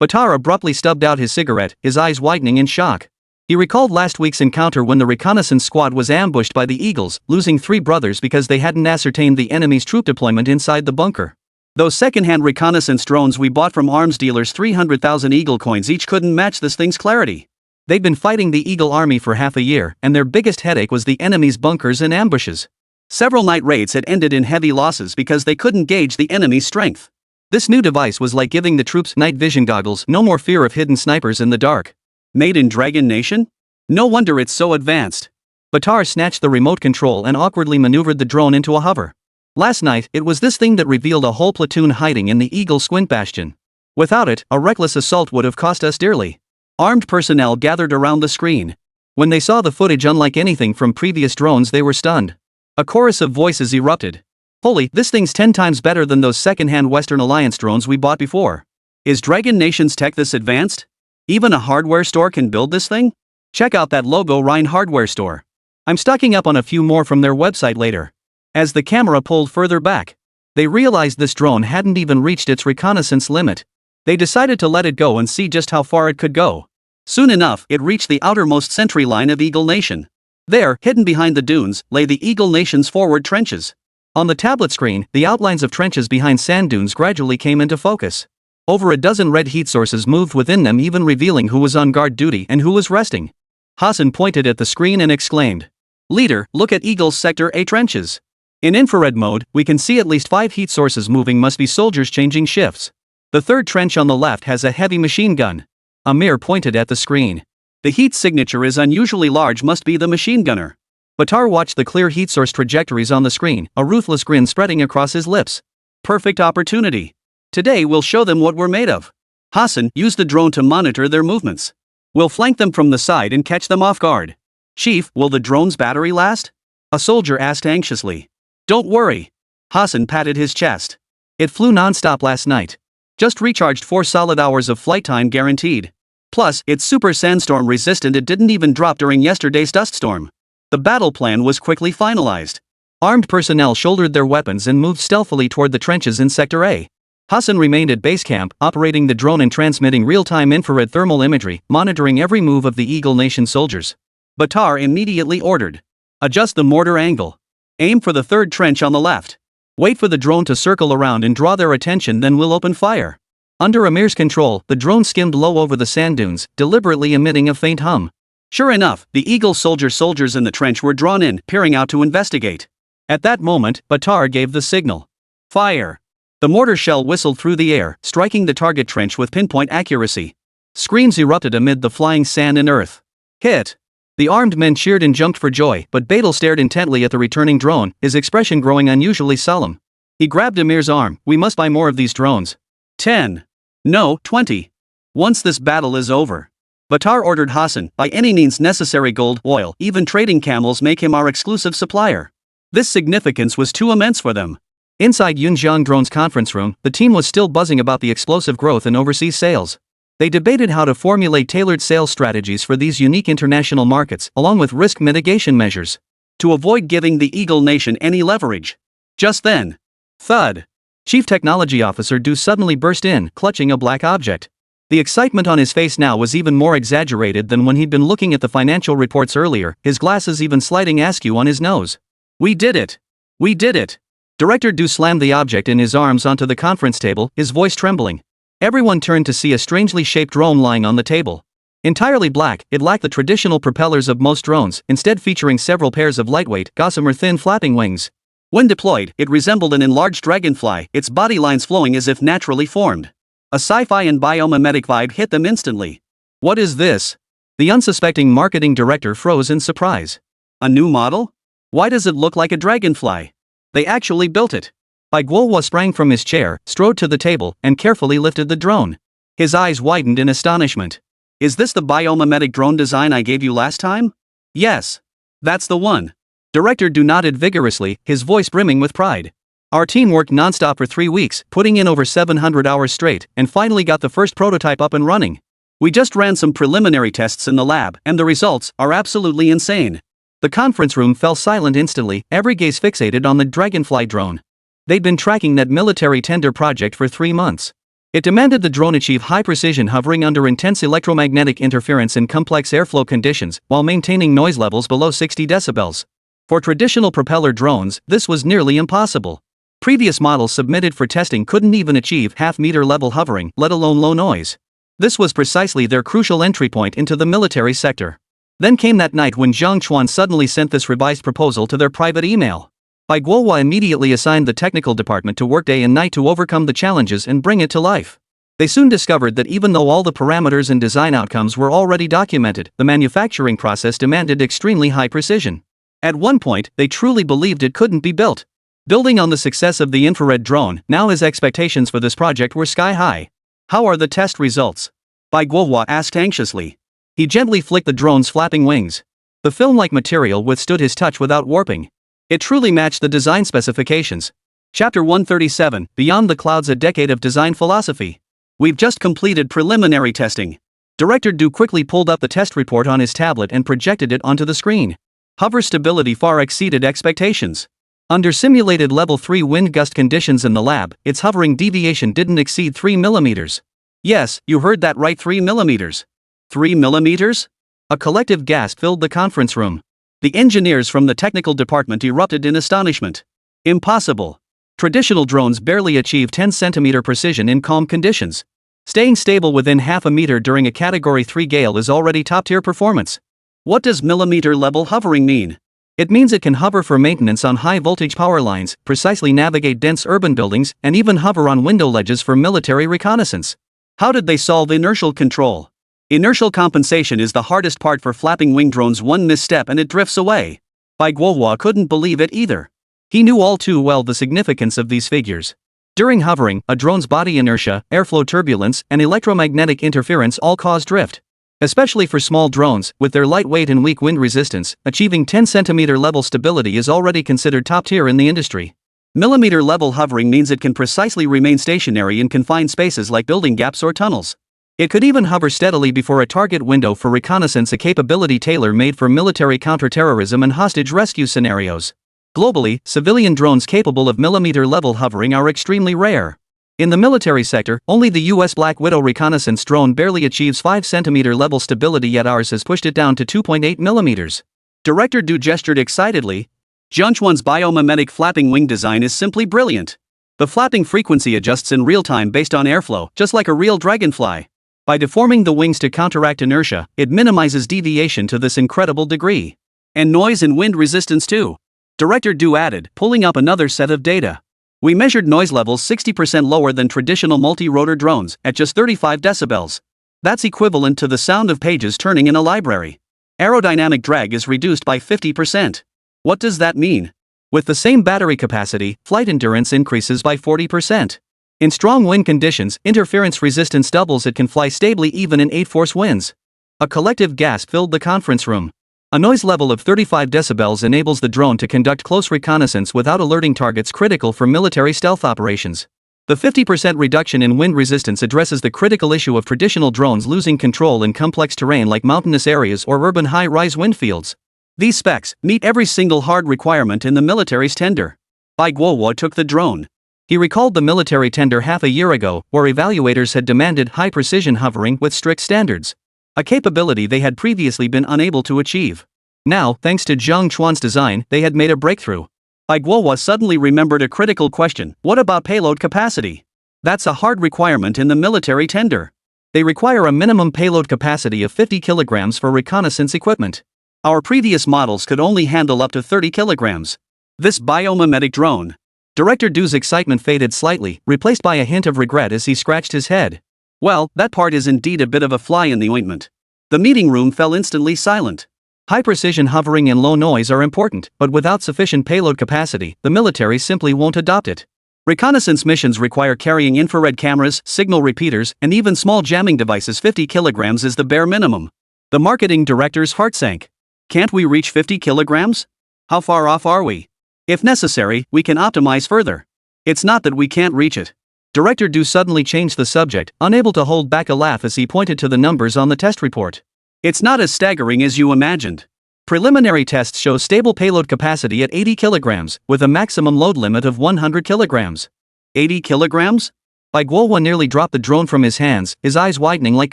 Batar abruptly stubbed out his cigarette, his eyes widening in shock. He recalled last week's encounter when the reconnaissance squad was ambushed by the Eagles, losing 3 brothers because they hadn't ascertained the enemy's troop deployment inside the bunker. Those second-hand reconnaissance drones we bought from arms dealers, 300,000 Eagle coins each, couldn't match this thing's clarity. They'd been fighting the Eagle Army for half a year, and their biggest headache was the enemy's bunkers and ambushes. Several night raids had ended in heavy losses because they couldn't gauge the enemy's strength. This new device was like giving the troops night vision goggles, no more fear of hidden snipers in the dark. Made in Dragon Nation? No wonder it's so advanced. Batar snatched the remote control and awkwardly maneuvered the drone into a hover. Last night, it was this thing that revealed a whole platoon hiding in the Eagle Squint Bastion. Without it, a reckless assault would have cost us dearly. Armed personnel gathered around the screen. When they saw the footage unlike anything from previous drones, they were stunned. A chorus of voices erupted. Holy, this thing's 10 times better than those second-hand Western Alliance drones we bought before. Is Dragon Nation's tech this advanced? Even a hardware store can build this thing? Check out that logo, Rhine Hardware Store. I'm stocking up on a few more from their website later. As the camera pulled further back, they realized this drone hadn't even reached its reconnaissance limit. They decided to let it go and see just how far it could go. Soon enough, it reached the outermost sentry line of Eagle Nation. There, hidden behind the dunes, lay the Eagle Nation's forward trenches. On the tablet screen, the outlines of trenches behind sand dunes gradually came into focus. Over a dozen red heat sources moved within them, even revealing who was on guard duty and who was resting. Hassan pointed at the screen and exclaimed, "Leader, look at Eagle's Sector A trenches. In infrared mode, we can see at least 5 heat sources moving, must be soldiers changing shifts. The third trench on the left has a heavy machine gun." Amir pointed at the screen. "The heat signature is unusually large, must be the machine gunner." Batar watched the clear heat source trajectories on the screen, a ruthless grin spreading across his lips. Perfect opportunity. Today we'll show them what we're made of. Hassan, use the drone to monitor their movements. We'll flank them from the side and catch them off guard. Chief, will the drone's battery last? A soldier asked anxiously. Don't worry. Hassan patted his chest. It flew non-stop last night. Just recharged 4 solid hours of flight time guaranteed. Plus, it's super sandstorm resistant, it didn't even drop during yesterday's dust storm. The battle plan was quickly finalized. Armed personnel shouldered their weapons and moved stealthily toward the trenches in Sector A. Hassan remained at base camp, operating the drone and transmitting real-time infrared thermal imagery, monitoring every move of the Eagle Nation soldiers. Batar immediately ordered. Adjust the mortar angle. Aim for the third trench on the left. Wait for the drone to circle around and draw their attention, then we'll open fire. Under Amir's control, the drone skimmed low over the sand dunes, deliberately emitting a faint hum. Sure enough, the Eagle soldiers in the trench were drawn in, peering out to investigate. At that moment, Batar gave the signal. Fire! The mortar shell whistled through the air, striking the target trench with pinpoint accuracy. Screams erupted amid the flying sand and earth. Hit! The armed men cheered and jumped for joy, but Badal stared intently at the returning drone, his expression growing unusually solemn. He grabbed Amir's arm. We must buy more of these drones. 10. No, 20. Once this battle is over. Batar ordered Hassan, by any means necessary, gold, oil, even trading camels, make him our exclusive supplier. This significance was too immense for them. Inside Yunjiang Drone's conference room, the team was still buzzing about the explosive growth in overseas sales. They debated how to formulate tailored sales strategies for these unique international markets, along with risk mitigation measures, to avoid giving the Eagle Nation any leverage. Just then, thud! Chief Technology Officer Du suddenly burst in, clutching a black object. The excitement on his face now was even more exaggerated than when he'd been looking at the financial reports earlier, his glasses even sliding askew on his nose. "We did it! We did it!" Director Du slammed the object in his arms onto the conference table, his voice trembling. Everyone turned to see a strangely shaped drone lying on the table. Entirely black, it lacked the traditional propellers of most drones, instead featuring several pairs of lightweight, gossamer thin flapping wings. When deployed, it resembled an enlarged dragonfly, its body lines flowing as if naturally formed. A sci-fi and biomimetic vibe hit them instantly. "What is this?" The unsuspecting marketing director froze in surprise. "A new model? Why does it look like a dragonfly?" "They actually built it." Bai Guohua sprang from his chair, strode to the table, and carefully lifted the drone. His eyes widened in astonishment. "Is this the biomimetic drone design I gave you last time?" "Yes. That's the one." Director Du nodded vigorously, his voice brimming with pride. "Our team worked non-stop for 3 weeks, putting in over 700 hours straight, and finally got the first prototype up and running. We just ran some preliminary tests in the lab, and the results are absolutely insane." The conference room fell silent instantly, every gaze fixated on the Dragonfly drone. They'd been tracking that military tender project for 3 months. It demanded the drone achieve high precision hovering under intense electromagnetic interference in complex airflow conditions, while maintaining noise levels below 60 decibels. For traditional propeller drones, this was nearly impossible. Previous models submitted for testing couldn't even achieve half-meter level hovering, let alone low noise. This was precisely their crucial entry point into the military sector. Then came that night when Jiang Chuan suddenly sent this revised proposal to their private email. Bai Guohua immediately assigned the technical department to work day and night to overcome the challenges and bring it to life. They soon discovered that even though all the parameters and design outcomes were already documented, the manufacturing process demanded extremely high precision. At one point, they truly believed it couldn't be built. Building on the success of the infrared drone, now his expectations for this project were sky high. "How are the test results?" Bai Guohua asked anxiously. He gently flicked the drone's flapping wings. The film-like material withstood his touch without warping. It truly matched the design specifications. Chapter 137, Beyond the Clouds, a Decade of Design Philosophy. "We've just completed preliminary testing." Director Du quickly pulled up the test report on his tablet and projected it onto the screen. Hover stability far exceeded expectations. Under simulated level 3 wind gust conditions in the lab, its hovering deviation didn't exceed 3 mm. "Yes, you heard that right, 3 mm. 3 mm? A collective gasp filled the conference room. The engineers from the technical department erupted in astonishment. "Impossible. Traditional drones barely achieve 10 cm precision in calm conditions. Staying stable within half a meter during a Category 3 gale is already top-tier performance." "What does millimeter-level hovering mean?" "It means it can hover for maintenance on high-voltage power lines, precisely navigate dense urban buildings, and even hover on window ledges for military reconnaissance." "How did they solve inertial control?" "Inertial compensation is the hardest part for flapping wing drones. One misstep and it drifts away." Bai Guohua couldn't believe it either. He knew all too well the significance of these figures. During hovering, a drone's body inertia, airflow turbulence, and electromagnetic interference all cause drift. Especially for small drones, with their light weight and weak wind resistance, achieving 10 cm level stability is already considered top tier in the industry. Millimeter level hovering means it can precisely remain stationary in confined spaces like building gaps or tunnels. It could even hover steadily before a target window for reconnaissance, a capability tailor-made for military counterterrorism and hostage rescue scenarios. Globally, civilian drones capable of millimeter level hovering are extremely rare. In the military sector, only the US Black Widow reconnaissance drone barely achieves 5 cm level stability, yet ours has pushed it down to 2.8 mm. Director Du gestured excitedly. "Jiang Chuan's biomimetic flapping wing design is simply brilliant. The flapping frequency adjusts in real time based on airflow, just like a real dragonfly. By deforming the wings to counteract inertia, it minimizes deviation to this incredible degree. And noise and wind resistance too," Director Du added, pulling up another set of data. "We measured noise levels 60% lower than traditional multi-rotor drones, at just 35 decibels. That's equivalent to the sound of pages turning in a library. Aerodynamic drag is reduced by 50%. What does that mean? With the same battery capacity, flight endurance increases by 40%. In strong wind conditions, interference resistance doubles. It can fly stably even in 8-force winds." A collective gasp filled the conference room. A noise level of 35 decibels enables the drone to conduct close reconnaissance without alerting targets, critical for military stealth operations. The 50% reduction in wind resistance addresses the critical issue of traditional drones losing control in complex terrain like mountainous areas or urban high-rise wind fields. These specs meet every single hard requirement in the military's tender. Bai Guohua took the drone. He recalled the military tender half a year ago, where evaluators had demanded high-precision hovering with strict standards, a capability they had previously been unable to achieve. Now, thanks to Jiang Chuan's design, they had made a breakthrough. Guohua suddenly remembered a critical question: what about payload capacity? That's a hard requirement in the military tender. They require a minimum payload capacity of 50 kilograms for reconnaissance equipment. Our previous models could only handle up to 30 kilograms. This biomimetic drone. Director Du's excitement faded slightly, replaced by a hint of regret as he scratched his head. Well, that part is indeed a bit of a fly in the ointment. The meeting room fell instantly silent. High-precision hovering and low noise are important, but without sufficient payload capacity, the military simply won't adopt it. Reconnaissance missions require carrying infrared cameras, signal repeaters, and even small jamming devices. 50 kilograms is the bare minimum. The marketing director's heart sank. Can't we reach 50 kilograms? How far off are we? If necessary, we can optimize further. It's not that we can't reach it. Director Du suddenly changed the subject, unable to hold back a laugh as he pointed to the numbers on the test report. It's not as staggering as you imagined. Preliminary tests show stable payload capacity at 80 kilograms, with a maximum load limit of 100 kilograms. 80 kilograms? Guohua nearly dropped the drone from his hands, his eyes widening like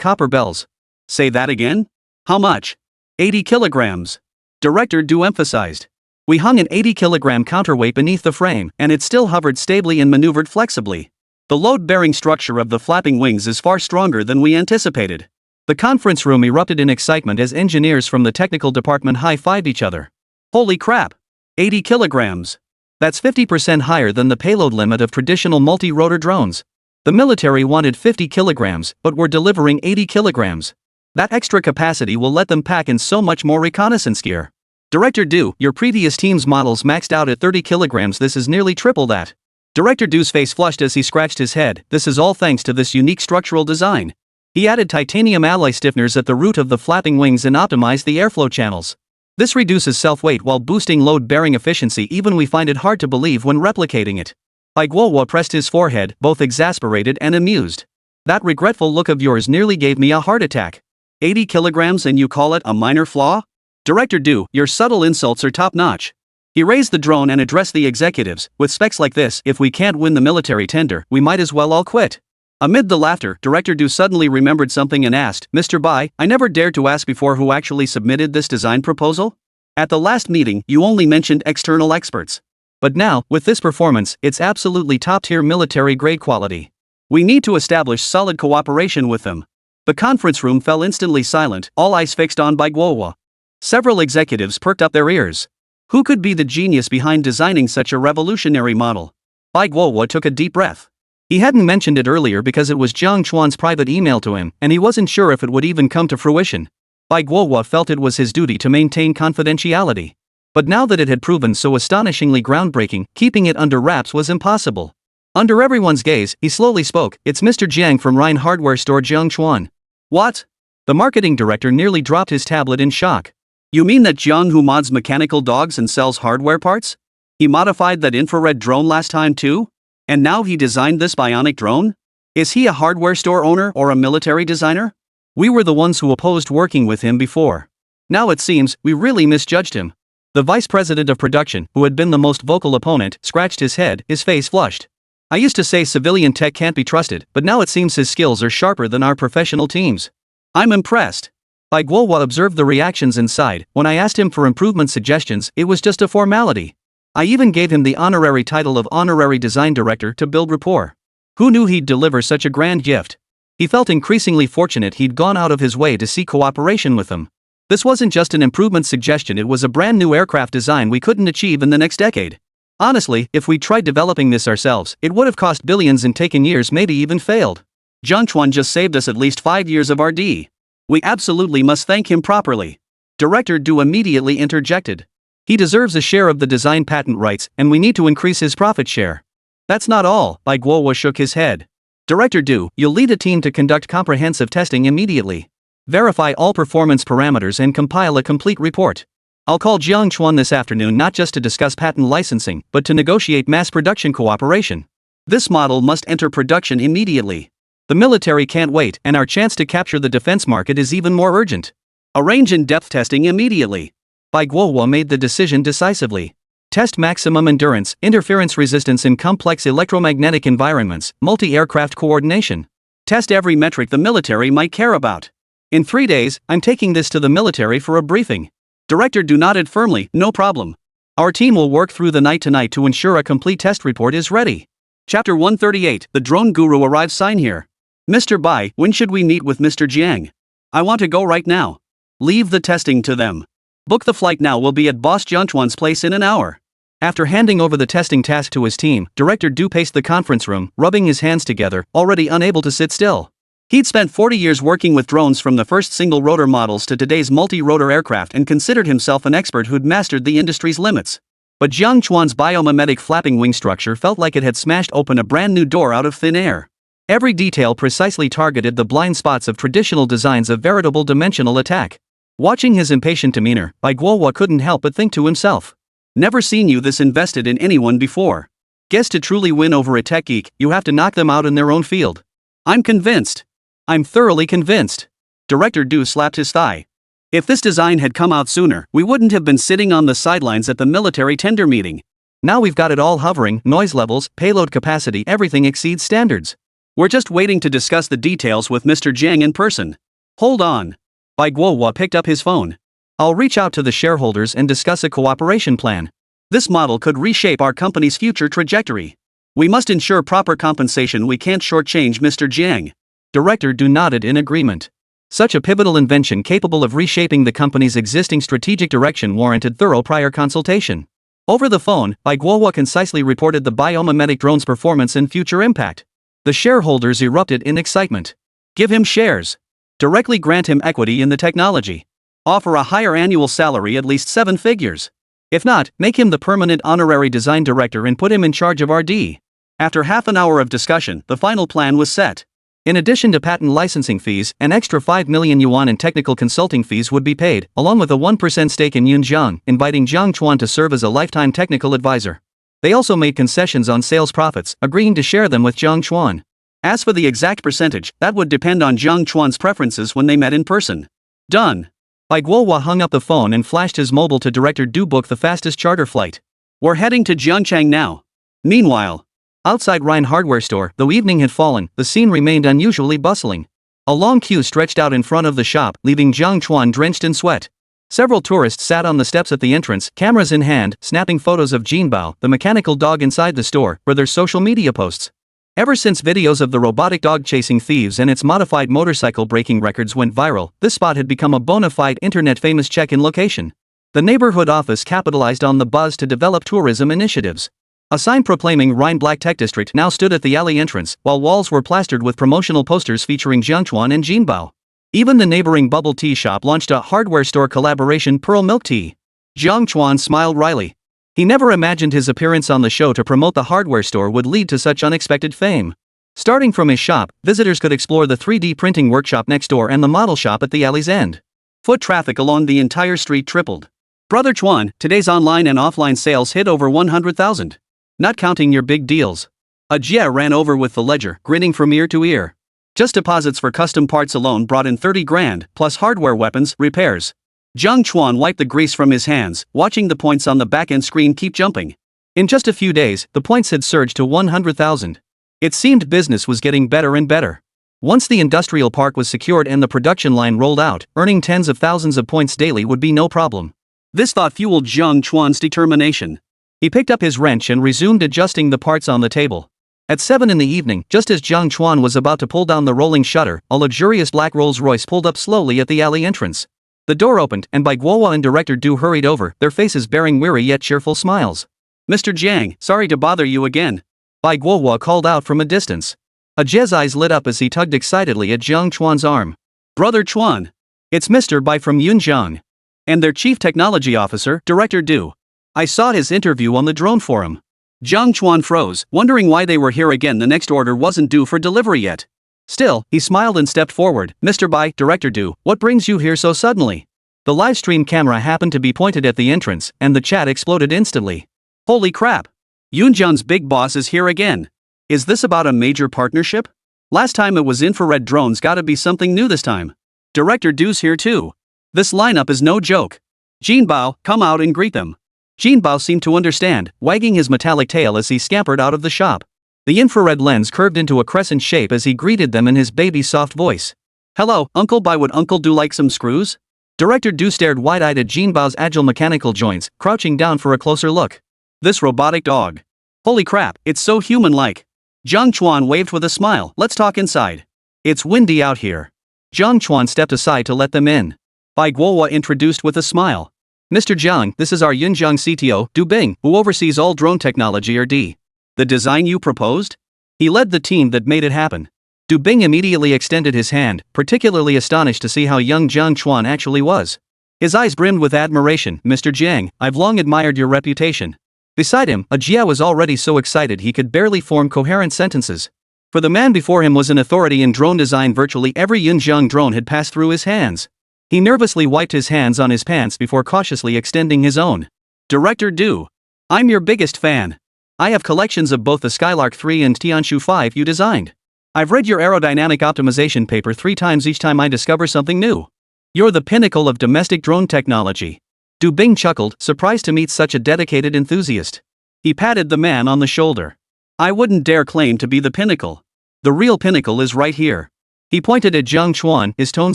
copper bells. Say that again? How much? 80 kilograms. Director Du emphasized. We hung an 80-kilogram counterweight beneath the frame, and it still hovered stably and maneuvered flexibly. The load-bearing structure of the flapping wings is far stronger than we anticipated. The conference room erupted in excitement as engineers from the technical department high-fived each other. Holy crap! 80 kilograms. That's 50% higher than the payload limit of traditional multi-rotor drones. The military wanted 50 kilograms, but were delivering 80 kilograms. That extra capacity will let them pack in so much more reconnaissance gear. Director Du, your previous team's models maxed out at 30 kilograms. This is nearly triple that. Director Du's face flushed as he scratched his head. This is all thanks to this unique structural design. He added titanium alloy stiffeners at the root of the flapping wings and optimized the airflow channels. This reduces self-weight while boosting load-bearing efficiency. Even we find it hard to believe when replicating it. Guohua pressed his forehead, both exasperated and amused. That regretful look of yours nearly gave me a heart attack. 80 kilograms and you call it a minor flaw? Director Du, your subtle insults are top-notch. He raised the drone and addressed the executives. With specs like this, if we can't win the military tender, we might as well all quit. Amid the laughter, Director Du suddenly remembered something and asked, Mr. Bai, I never dared to ask before who actually submitted this design proposal? At the last meeting, you only mentioned external experts. But now, with this performance, it's absolutely top-tier military-grade quality. We need to establish solid cooperation with them. The conference room fell instantly silent, all eyes fixed on Guohua. Several executives perked up their ears. Who could be the genius behind designing such a revolutionary model? Guohua took a deep breath. He hadn't mentioned it earlier because it was Jiang Chuan's private email to him, and he wasn't sure if it would even come to fruition. Guohua felt it was his duty to maintain confidentiality. But now that it had proven so astonishingly groundbreaking, keeping it under wraps was impossible. Under everyone's gaze, he slowly spoke. It's Mr. Jiang from Rhine Hardware Store. Jiang Chuan. What? The marketing director nearly dropped his tablet in shock. You mean that Jiang who mods mechanical dogs and sells hardware parts? He modified that infrared drone last time too? And now he designed this bionic drone? Is he a hardware store owner or a military designer? We were the ones who opposed working with him before. Now it seems, we really misjudged him. The vice president of production, who had been the most vocal opponent, scratched his head, his face flushed. I used to say civilian tech can't be trusted, but now it seems his skills are sharper than our professional teams. I'm impressed. Guohua observed the reactions inside. When I asked him for improvement suggestions, it was just a formality. I even gave him the honorary title of honorary design director to build rapport. Who knew he'd deliver such a grand gift? He felt increasingly fortunate he'd gone out of his way to seek cooperation with them. This wasn't just an improvement suggestion, it was a brand new aircraft design we couldn't achieve in the next decade. Honestly, if we tried developing this ourselves, it would have cost billions and taken years, maybe even failed. Jiang Chuan just saved us at least 5 years of R&D. We absolutely must thank him properly. Director Du immediately interjected. He deserves a share of the design patent rights, and we need to increase his profit share. That's not all, Guohua shook his head. Director Du, you'll lead a team to conduct comprehensive testing immediately. Verify all performance parameters and compile a complete report. I'll call Jiang Chuan this afternoon not just to discuss patent licensing, but to negotiate mass production cooperation. This model must enter production immediately. The military can't wait, and our chance to capture the defense market is even more urgent. Arrange in-depth testing immediately. Guohua made the decision decisively. Test maximum endurance, interference resistance in complex electromagnetic environments, multi-aircraft coordination. Test every metric the military might care about. In 3 days, I'm taking this to the military for a briefing. Director Du nodded firmly, no problem. Our team will work through the night tonight to ensure a complete test report is ready. Chapter 138, The Drone Guru arrives. Sign here. Mr. Bai, when should we meet with Mr. Jiang? I want to go right now. Leave the testing to them. Book the flight now, will be at boss Jiang Chuan's place in an hour. After handing over the testing task to his team, Director Du paced the conference room, rubbing his hands together, already unable to sit still. He'd spent 40 years working with drones from the first single-rotor models to today's multi-rotor aircraft and considered himself an expert who'd mastered the industry's limits. But Jiang Chuan's biomimetic flapping wing structure felt like it had smashed open a brand new door out of thin air. Every detail precisely targeted the blind spots of traditional designs, of veritable dimensional attack. Watching his impatient demeanor, Bai Guohua couldn't help but think to himself. Never seen you this invested in anyone before. Guess to truly win over a tech geek, you have to knock them out in their own field. I'm convinced. I'm thoroughly convinced. Director Du slapped his thigh. If this design had come out sooner, we wouldn't have been sitting on the sidelines at the military tender meeting. Now we've got it all hovering, noise levels, payload capacity, everything exceeds standards. We're just waiting to discuss the details with Mr. Jiang in person. Hold on. Bai Guohua picked up his phone. I'll reach out to the shareholders and discuss a cooperation plan. This model could reshape our company's future trajectory. We must ensure proper compensation. We can't shortchange Mr. Jiang. Director Du nodded in agreement. Such a pivotal invention capable of reshaping the company's existing strategic direction warranted thorough prior consultation. Over the phone, Bai Guohua concisely reported the biomimetic drone's performance and future impact. The shareholders erupted in excitement. Give him shares. Directly grant him equity in the technology. Offer a higher annual salary, at least 7 figures. If not, make him the permanent honorary design director and put him in charge of RD. After half an hour of discussion, the final plan was set. In addition to patent licensing fees, an extra 5 million yuan in technical consulting fees would be paid, along with a 1% stake in Yunjiang, inviting Jiang Chuan to serve as a lifetime technical advisor. They also made concessions on sales profits, agreeing to share them with Jiang Chuan. As for the exact percentage, that would depend on Jiang Chuan's preferences when they met in person. Done. Bai Guohua hung up the phone and flashed his mobile to Director Du. Book the fastest charter flight. We're heading to Jiangchang now. Meanwhile, outside Rhine hardware store, though evening had fallen, the scene remained unusually bustling. A long queue stretched out in front of the shop, leaving Jiang Chuan drenched in sweat. Several tourists sat on the steps at the entrance, cameras in hand, snapping photos of Jinbao, the mechanical dog inside the store, for their social media posts. Ever since videos of the robotic dog chasing thieves and its modified motorcycle breaking records went viral, this spot had become a bona fide internet-famous check-in location. The neighborhood office capitalized on the buzz to develop tourism initiatives. A sign proclaiming Rhine Black Tech District now stood at the alley entrance, while walls were plastered with promotional posters featuring Jiang Chuan and Jinbao. Even the neighboring bubble tea shop launched a hardware store collaboration, Pearl Milk Tea. Jiang Chuan smiled wryly. He never imagined his appearance on the show to promote the hardware store would lead to such unexpected fame. Starting from his shop, visitors could explore the 3D printing workshop next door and the model shop at the alley's end. Foot traffic along the entire street tripled. Brother Chuan, today's online and offline sales hit over 100,000. Not counting your big deals. A Jia ran over with the ledger, grinning from ear to ear. Just deposits for custom parts alone brought in 30 grand, plus hardware, weapons, repairs. Jiang Chuan wiped the grease from his hands, watching the points on the back-end screen keep jumping. In just a few days, the points had surged to 100,000. It seemed business was getting better and better. Once the industrial park was secured and the production line rolled out, earning tens of thousands of points daily would be no problem. This thought fueled Jiang Chuan's determination. He picked up his wrench and resumed adjusting the parts on the table. At 7 in the evening, just as Jiang Chuan was about to pull down the rolling shutter, a luxurious black Rolls-Royce pulled up slowly at the alley entrance. The door opened, and Bai Guohua and Director Du hurried over, their faces bearing weary yet cheerful smiles. Mr. Jiang, sorry to bother you again. Bai Guohua called out from a distance. Ajie's eyes lit up as he tugged excitedly at Jiang Chuan's arm. Brother Chuan. It's Mr. Bai from Yunjiang. And their chief technology officer, Director Du. I saw his interview on the drone forum. Jiang Chuan froze, wondering why they were here again. The next order wasn't due for delivery yet. Still, he smiled and stepped forward. Mr. Bai, Director Du, what brings you here so suddenly? The live stream camera happened to be pointed at the entrance, and the chat exploded instantly. Holy crap! Yunjiang's big boss is here again. Is this about a major partnership? Last time it was infrared drones, gotta be something new this time. Director Du's here too. This lineup is no joke. Jinbao, come out and greet them. Jinbao seemed to understand, wagging his metallic tail as he scampered out of the shop. The infrared lens curved into a crescent shape as he greeted them in his baby's soft voice. "Hello, Uncle Bai, would Uncle Do like some screws?" Director Du stared wide-eyed at Jinbao's agile mechanical joints, crouching down for a closer look. This robotic dog. Holy crap, it's so human-like. Jiang Chuan waved with a smile. "Let's talk inside. It's windy out here." Jiang Chuan stepped aside to let them in. Bai Guohua introduced with a smile. "Mr. Jiang, this is our Yunjiang CTO, Du Bing, who oversees all drone technology (D. The design you proposed?" He led the team that made it happen. Du Bing immediately extended his hand, particularly astonished to see how young Jiang Chuan actually was. His eyes brimmed with admiration. "Mr. Jiang, I've long admired your reputation." Beside him, a Jia was already so excited he could barely form coherent sentences. For the man before him was an authority in drone design. Virtually every Yunjiang drone had passed through his hands. He nervously wiped his hands on his pants before cautiously extending his own. "Director Du. I'm your biggest fan. I have collections of both the Skylark 3 and Tianshu 5 you designed. I've read your aerodynamic optimization paper 3 times each time I discover something new. You're the pinnacle of domestic drone technology." Du Bing chuckled, surprised to meet such a dedicated enthusiast. He patted the man on the shoulder. "I wouldn't dare claim to be the pinnacle. The real pinnacle is right here." He pointed at Jiang Chuan, his tone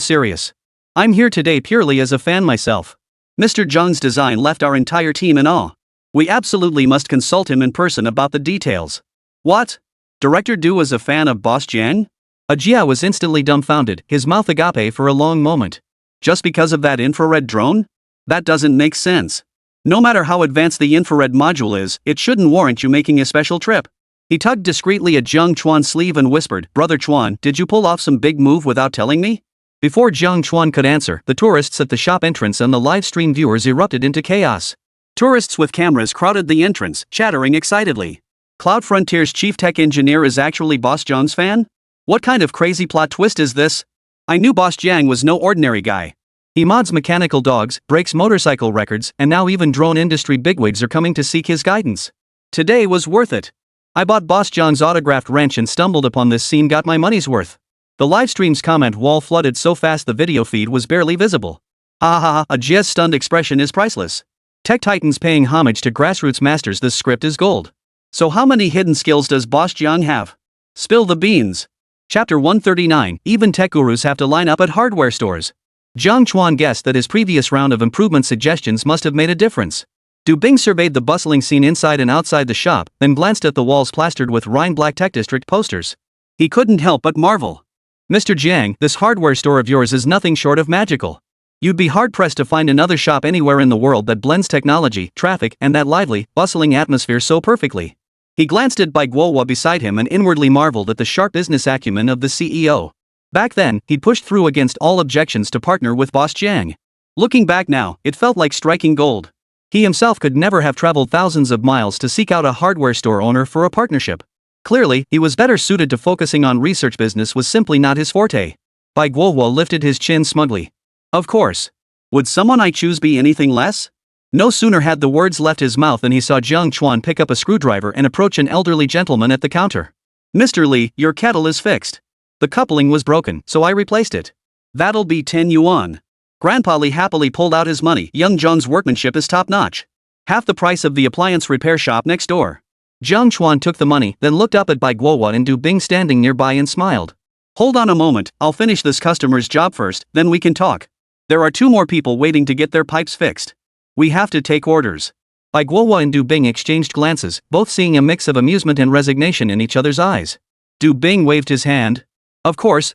serious. "I'm here today purely as a fan myself. Mr. Jiang's design left our entire team in awe. We absolutely must consult him in person about the details." "What? Director Du was a fan of Boss Jiang?" A Jia was instantly dumbfounded, his mouth agape for a long moment. "Just because of that infrared drone? That doesn't make sense. No matter how advanced the infrared module is, it shouldn't warrant you making a special trip." He tugged discreetly at Jiang Chuan's sleeve and whispered, "Brother Chuan, did you pull off some big move without telling me?" Before Jiang Chuan could answer, the tourists at the shop entrance and the live stream viewers erupted into chaos. Tourists with cameras crowded the entrance, chattering excitedly. Cloud Frontier's chief tech engineer is actually Boss Jiang's fan? What kind of crazy plot twist is this? I knew Boss Jiang was no ordinary guy. He mods mechanical dogs, breaks motorcycle records, and now even drone industry bigwigs are coming to seek his guidance. Today was worth it. I bought Boss Jiang's autographed wrench and stumbled upon this scene, got my money's worth. The livestream's comment wall flooded so fast the video feed was barely visible. Ha ha ha, a Jia's stunned expression is priceless. Tech titans paying homage to grassroots masters. This script is gold. So how many hidden skills does Boss Jiang have? Spill the beans. Chapter 139, even tech gurus have to line up at hardware stores. Jiang Chuan guessed that his previous round of improvement suggestions must have made a difference. Du Bing surveyed the bustling scene inside and outside the shop, then glanced at the walls plastered with Rhine Black Tech District posters. He couldn't help but marvel. "Mr. Jiang, this hardware store of yours is nothing short of magical. You'd be hard-pressed to find another shop anywhere in the world that blends technology, traffic, and that lively, bustling atmosphere so perfectly." He glanced at Bai Guohua beside him and inwardly marveled at the sharp business acumen of the CEO. Back then, he'd pushed through against all objections to partner with Boss Jiang. Looking back now, it felt like striking gold. He himself could never have traveled thousands of miles to seek out a hardware store owner for a partnership. Clearly, he was better suited to focusing on research. Business was simply not his forte. Bai Guohua lifted his chin smugly. Of course. Would someone I choose be anything less? No sooner had the words left his mouth than he saw Jiang Chuan pick up a screwdriver and approach an elderly gentleman at the counter. "Mr. Li, your kettle is fixed. The coupling was broken, so I replaced it. That'll be 10 yuan. Grandpa Li happily pulled out his money. Young Zhang's workmanship is top-notch. Half the price of the appliance repair shop next door. Jiang Chuan took the money, then looked up at Bai Guohua and Du Bing standing nearby and smiled. Hold on a moment, I'll finish this customer's job first, then we can talk. There are 2 more people waiting to get their pipes fixed. We have to take orders. Bai Guohua and Du Bing exchanged glances, both seeing a mix of amusement and resignation in each other's eyes. Du Bing waved his hand. Of course.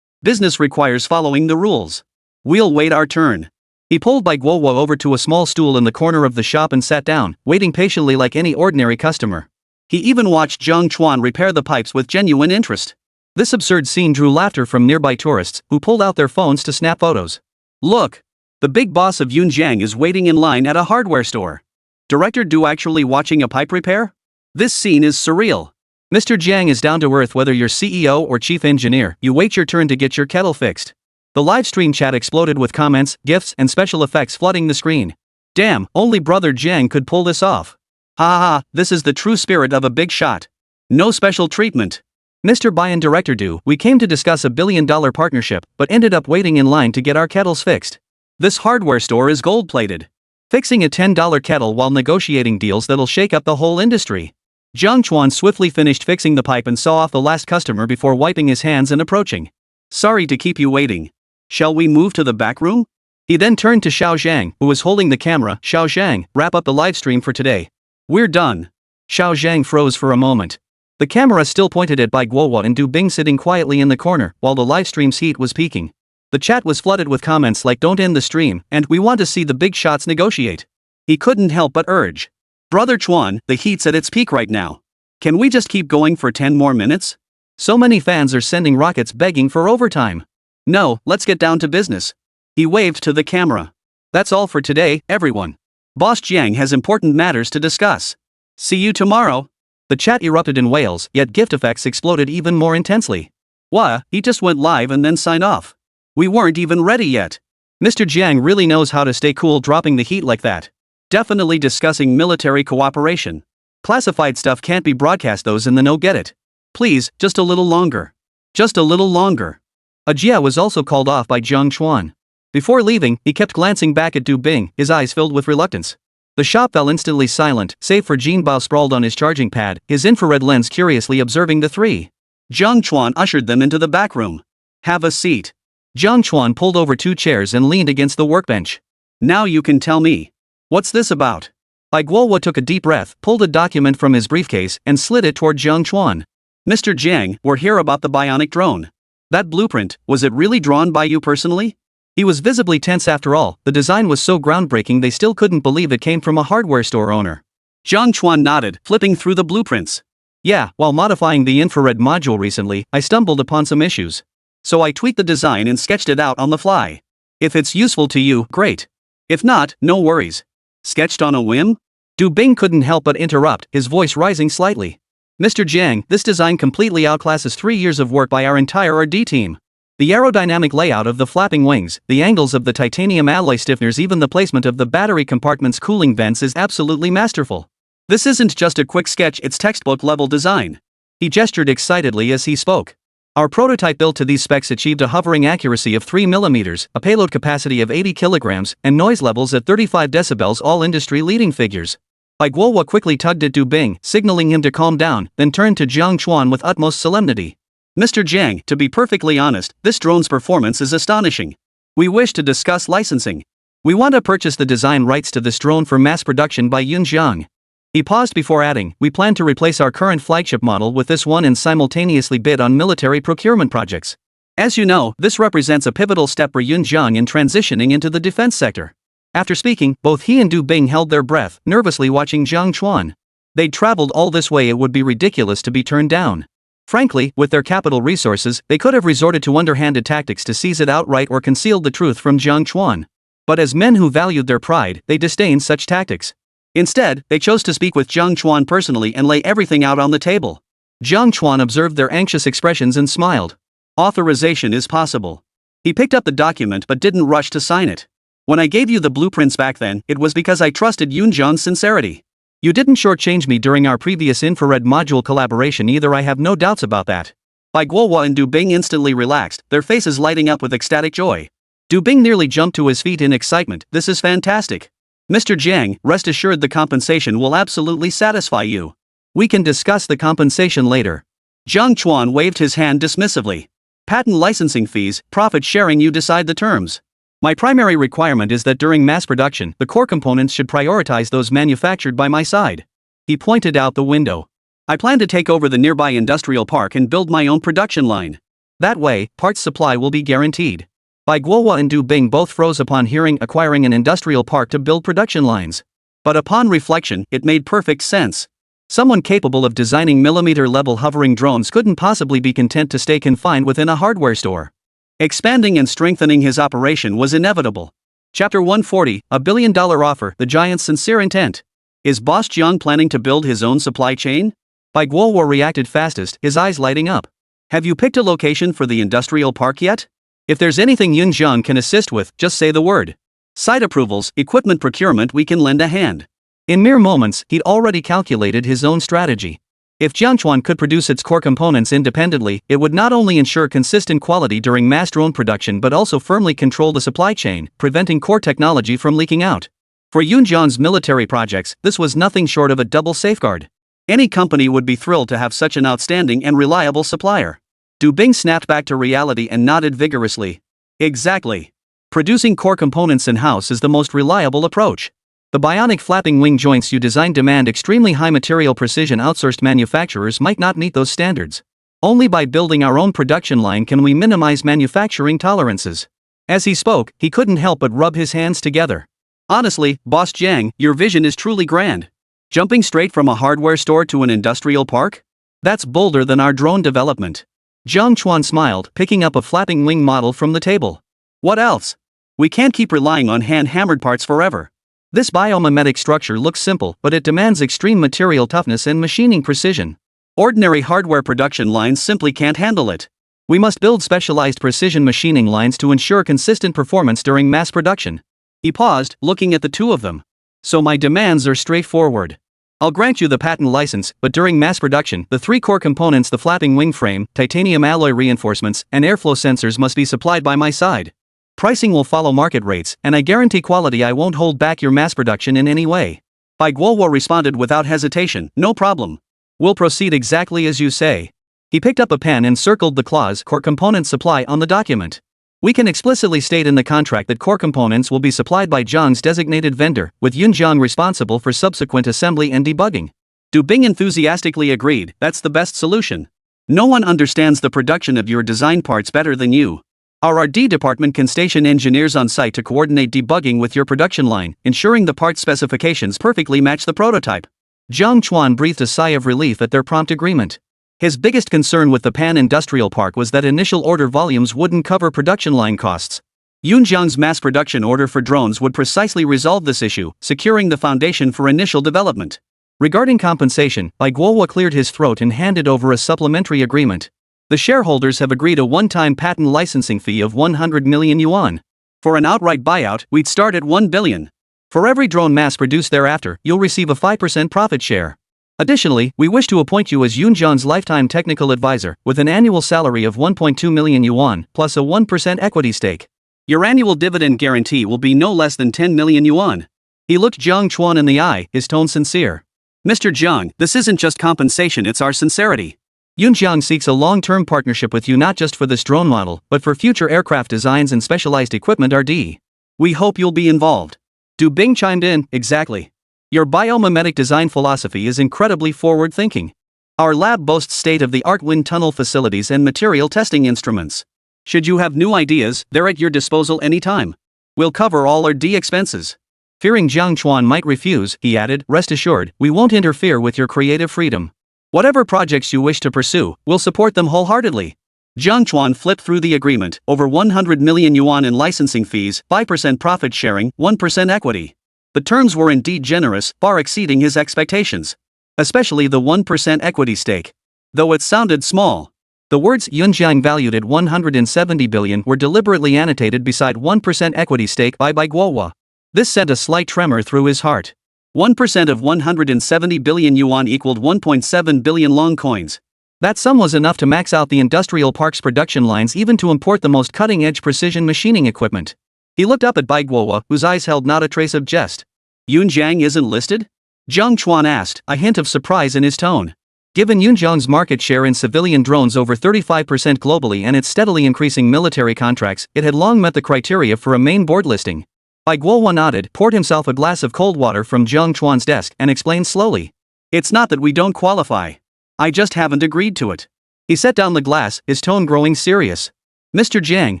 Business requires following the rules. We'll wait our turn. He pulled Bai Guohua over to a small stool in the corner of the shop and sat down, waiting patiently like any ordinary customer. He even watched Jiang Chuan repair the pipes with genuine interest. This absurd scene drew laughter from nearby tourists, who pulled out their phones to snap photos. Look! The big boss of Yunjiang is waiting in line at a hardware store. Director Du actually watching a pipe repair? This scene is surreal. Mr. Jiang is down to earth. Whether you're CEO or chief engineer, you wait your turn to get your kettle fixed. The live stream chat exploded with comments, gifs, and special effects flooding the screen. Damn, only Brother Jiang could pull this off. Ha ha ha, this is the true spirit of a big shot. No special treatment. Mr. Bai and Director Du, we came to discuss a billion-dollar partnership, but ended up waiting in line to get our kettles fixed. This hardware store is gold-plated. Fixing a $10 kettle while negotiating deals that'll shake up the whole industry. Jiang Chuan swiftly finished fixing the pipe and saw off the last customer before wiping his hands and approaching. Sorry to keep you waiting. Shall we move to the back room? He then turned to Xiao Zhang, who was holding the camera. Xiao Zhang, wrap up the live stream for today. We're done. Xiao Zhang froze for a moment. The camera still pointed at Bai Guohua and Du Bing sitting quietly in the corner, while the live stream's heat was peaking. The chat was flooded with comments like "Don't end the stream" and "We want to see the big shots negotiate." He couldn't help but urge. Brother Chuan, the heat's at its peak right now. Can we just keep going for 10 more minutes? So many fans are sending rockets begging for overtime. No, let's get down to business. He waved to the camera. That's all for today, everyone. Boss Jiang has important matters to discuss. See you tomorrow. The chat erupted in wails, yet gift effects exploded even more intensely. Wha, he just went live and then signed off. We weren't even ready yet. Mr. Jiang really knows how to stay cool dropping the heat like that. Definitely discussing military cooperation. Classified stuff can't be broadcast, those in the know get it. Please, just a little longer. Just a little longer. Ajia was also called off by Jiang Chuan. Before leaving, he kept glancing back at Du Bing, his eyes filled with reluctance. The shop fell instantly silent, save for Jinbao sprawled on his charging pad, his infrared lens curiously observing the three. Jiang Chuan ushered them into the back room. Have a seat. Jiang Chuan pulled over 2 chairs and leaned against the workbench. Now you can tell me. What's this about? Bai Guohua took a deep breath, pulled a document from his briefcase, and slid it toward Jiang Chuan. Mr. Jiang, we're here about the bionic drone. That blueprint, was it really drawn by you personally? He was visibly tense after all, the design was so groundbreaking they still couldn't believe it came from a hardware store owner. Jiang Chuan nodded, flipping through the blueprints. Yeah, while modifying the infrared module recently, I stumbled upon some issues. So I tweaked the design and sketched it out on the fly. If it's useful to you, great. If not, no worries. Sketched on a whim? Du Bing couldn't help but interrupt, his voice rising slightly. Mr. Jiang, this design completely outclasses 3 years of work by our entire R&D team. The aerodynamic layout of the flapping wings, the angles of the titanium alloy stiffeners, even the placement of the battery compartment's cooling vents is absolutely masterful. This isn't just a quick sketch, it's textbook-level design. He gestured excitedly as he spoke. Our prototype built to these specs achieved a hovering accuracy of 3 mm, a payload capacity of 80 kilograms, and noise levels at 35 decibels, all industry-leading figures. Bai Guohua quickly tugged at Du Bing, signaling him to calm down, then turned to Jiang Chuan with utmost solemnity. Mr. Jiang, to be perfectly honest, this drone's performance is astonishing. We wish to discuss licensing. We want to purchase the design rights to this drone for mass production by Yunjiang. He paused before adding, we plan to replace our current flagship model with this one and simultaneously bid on military procurement projects. As you know, this represents a pivotal step for Yunjiang in transitioning into the defense sector. After speaking, both he and Du Bing held their breath, nervously watching Jiang Chuan. They'd traveled all this way, it would be ridiculous to be turned down. Frankly, with their capital resources, they could have resorted to underhanded tactics to seize it outright or concealed the truth from Jiang Chuan. But as men who valued their pride, they disdained such tactics. Instead, they chose to speak with Jiang Chuan personally and lay everything out on the table. Jiang Chuan observed their anxious expressions and smiled. Authorization is possible. He picked up the document but didn't rush to sign it. When I gave you the blueprints back then, it was because I trusted Yunjiang's sincerity. You didn't shortchange me during our previous infrared module collaboration either, I have no doubts about that. Bai Guohua and Du Bing instantly relaxed, their faces lighting up with ecstatic joy. Du Bing nearly jumped to his feet in excitement. This is fantastic. Mr. Jiang, rest assured the compensation will absolutely satisfy you. We can discuss the compensation later. Jiang Chuan waved his hand dismissively. Patent licensing fees, profit sharing, you decide the terms. My primary requirement is that during mass production, the core components should prioritize those manufactured by my side. He pointed out the window. I plan to take over the nearby industrial park and build my own production line. That way, parts supply will be guaranteed. Bai Guohua and Du Bing both froze upon hearing acquiring an industrial park to build production lines. But upon reflection, it made perfect sense. Someone capable of designing millimeter-level hovering drones couldn't possibly be content to stay confined within a hardware store. Expanding and strengthening his operation was inevitable. Chapter 140, $1 billion offer, the giant's sincere intent. Is Boss Jiang planning to build his own supply chain? Bai Guohua reacted fastest, his eyes lighting up. Have you picked a location for the industrial park yet? If there's anything Yunjiang can assist with, just say the word. Site approvals, equipment procurement, we can lend a hand. In mere moments, he'd already calculated his own strategy. If Jiang Chuan could produce its core components independently, it would not only ensure consistent quality during mass drone production but also firmly control the supply chain, preventing core technology from leaking out. For Yunjiang's military projects, this was nothing short of a double safeguard. Any company would be thrilled to have such an outstanding and reliable supplier. Du Bing snapped back to reality and nodded vigorously. Exactly. Producing core components in-house is the most reliable approach. The bionic flapping wing joints you design demand extremely high material precision. Outsourced manufacturers might not meet those standards. Only by building our own production line can we minimize manufacturing tolerances. As he spoke, he couldn't help but rub his hands together. Honestly, Boss Jiang, your vision is truly grand. Jumping straight from a hardware store to an industrial park? That's bolder than our drone development. Jiang Chuan smiled, picking up a flapping wing model from the table. What else? We can't keep relying on hand-hammered parts forever. This biomimetic structure looks simple, but it demands extreme material toughness and machining precision. Ordinary hardware production lines simply can't handle it. We must build specialized precision machining lines to ensure consistent performance during mass production. He paused, looking at the two of them. So my demands are straightforward. I'll grant you the patent license, but during mass production, the three core components, the flapping wing frame, titanium alloy reinforcements, and airflow sensors must be supplied by my side. Pricing will follow market rates, and I guarantee quality. I won't hold back your mass production in any way. Bai Guowo responded without hesitation, no problem. We'll proceed exactly as you say. He picked up a pen and circled the clause core component supply on the document. We can explicitly state in the contract that core components will be supplied by Jiang's designated vendor, with Yunjiang responsible for subsequent assembly and debugging. Du Bing enthusiastically agreed, that's the best solution. No one understands the production of your design parts better than you. Our R&D department can station engineers on site to coordinate debugging with your production line, ensuring the part specifications perfectly match the prototype. Jiang Chuan breathed a sigh of relief at their prompt agreement. His biggest concern with the Pan Industrial Park was that initial order volumes wouldn't cover production line costs. Yunjiang's mass production order for drones would precisely resolve this issue, securing the foundation for initial development. Regarding compensation, Bai Guowo cleared his throat and handed over a supplementary agreement. The shareholders have agreed a one-time patent licensing fee of 100 million yuan. For an outright buyout, we'd start at 1 billion. For every drone mass-produced thereafter, you'll receive a 5% profit share. Additionally, we wish to appoint you as Yunjiang's lifetime technical advisor, with an annual salary of 1.2 million yuan, plus a 1% equity stake. Your annual dividend guarantee will be no less than 10 million yuan. He looked Jiang Chuan in the eye, his tone sincere. Mr. Jiang, this isn't just compensation, it's our sincerity. Yunjiang seeks a long-term partnership with you not just for this drone model, but for future aircraft designs and specialized equipment R&D. We hope you'll be involved. Du Bing chimed in, exactly. Your biomimetic design philosophy is incredibly forward-thinking. Our lab boasts state-of-the-art wind tunnel facilities and material testing instruments. Should you have new ideas, they're at your disposal anytime. We'll cover all R&D expenses. Fearing Jiang Chuan might refuse, he added, rest assured, we won't interfere with your creative freedom. Whatever projects you wish to pursue, we'll support them wholeheartedly. Jiang Chuan flipped through the agreement, over 100 million yuan in licensing fees, 5% profit sharing, 1% equity. The terms were indeed generous, far exceeding his expectations. Especially the 1% equity stake. Though it sounded small. The words Yunjiang valued at 170 billion were deliberately annotated beside 1% equity stake by Bai Guowo. This sent a slight tremor through his heart. 1% of 170 billion yuan equaled 1.7 billion long coins. That sum was enough to max out the industrial park's production lines, even to import the most cutting-edge precision machining equipment. He looked up at Bai Guowo, whose eyes held not a trace of jest. Yunjiang isn't listed? Jiang Chuan asked, a hint of surprise in his tone. Given Yunjiang's market share in civilian drones over 35% globally and its steadily increasing military contracts, it had long met the criteria for a main board listing. Bai Guowo nodded, poured himself a glass of cold water from Jiang Chuan's desk, and explained slowly. It's not that we don't qualify. I just haven't agreed to it. He set down the glass, his tone growing serious. Mr. Jiang,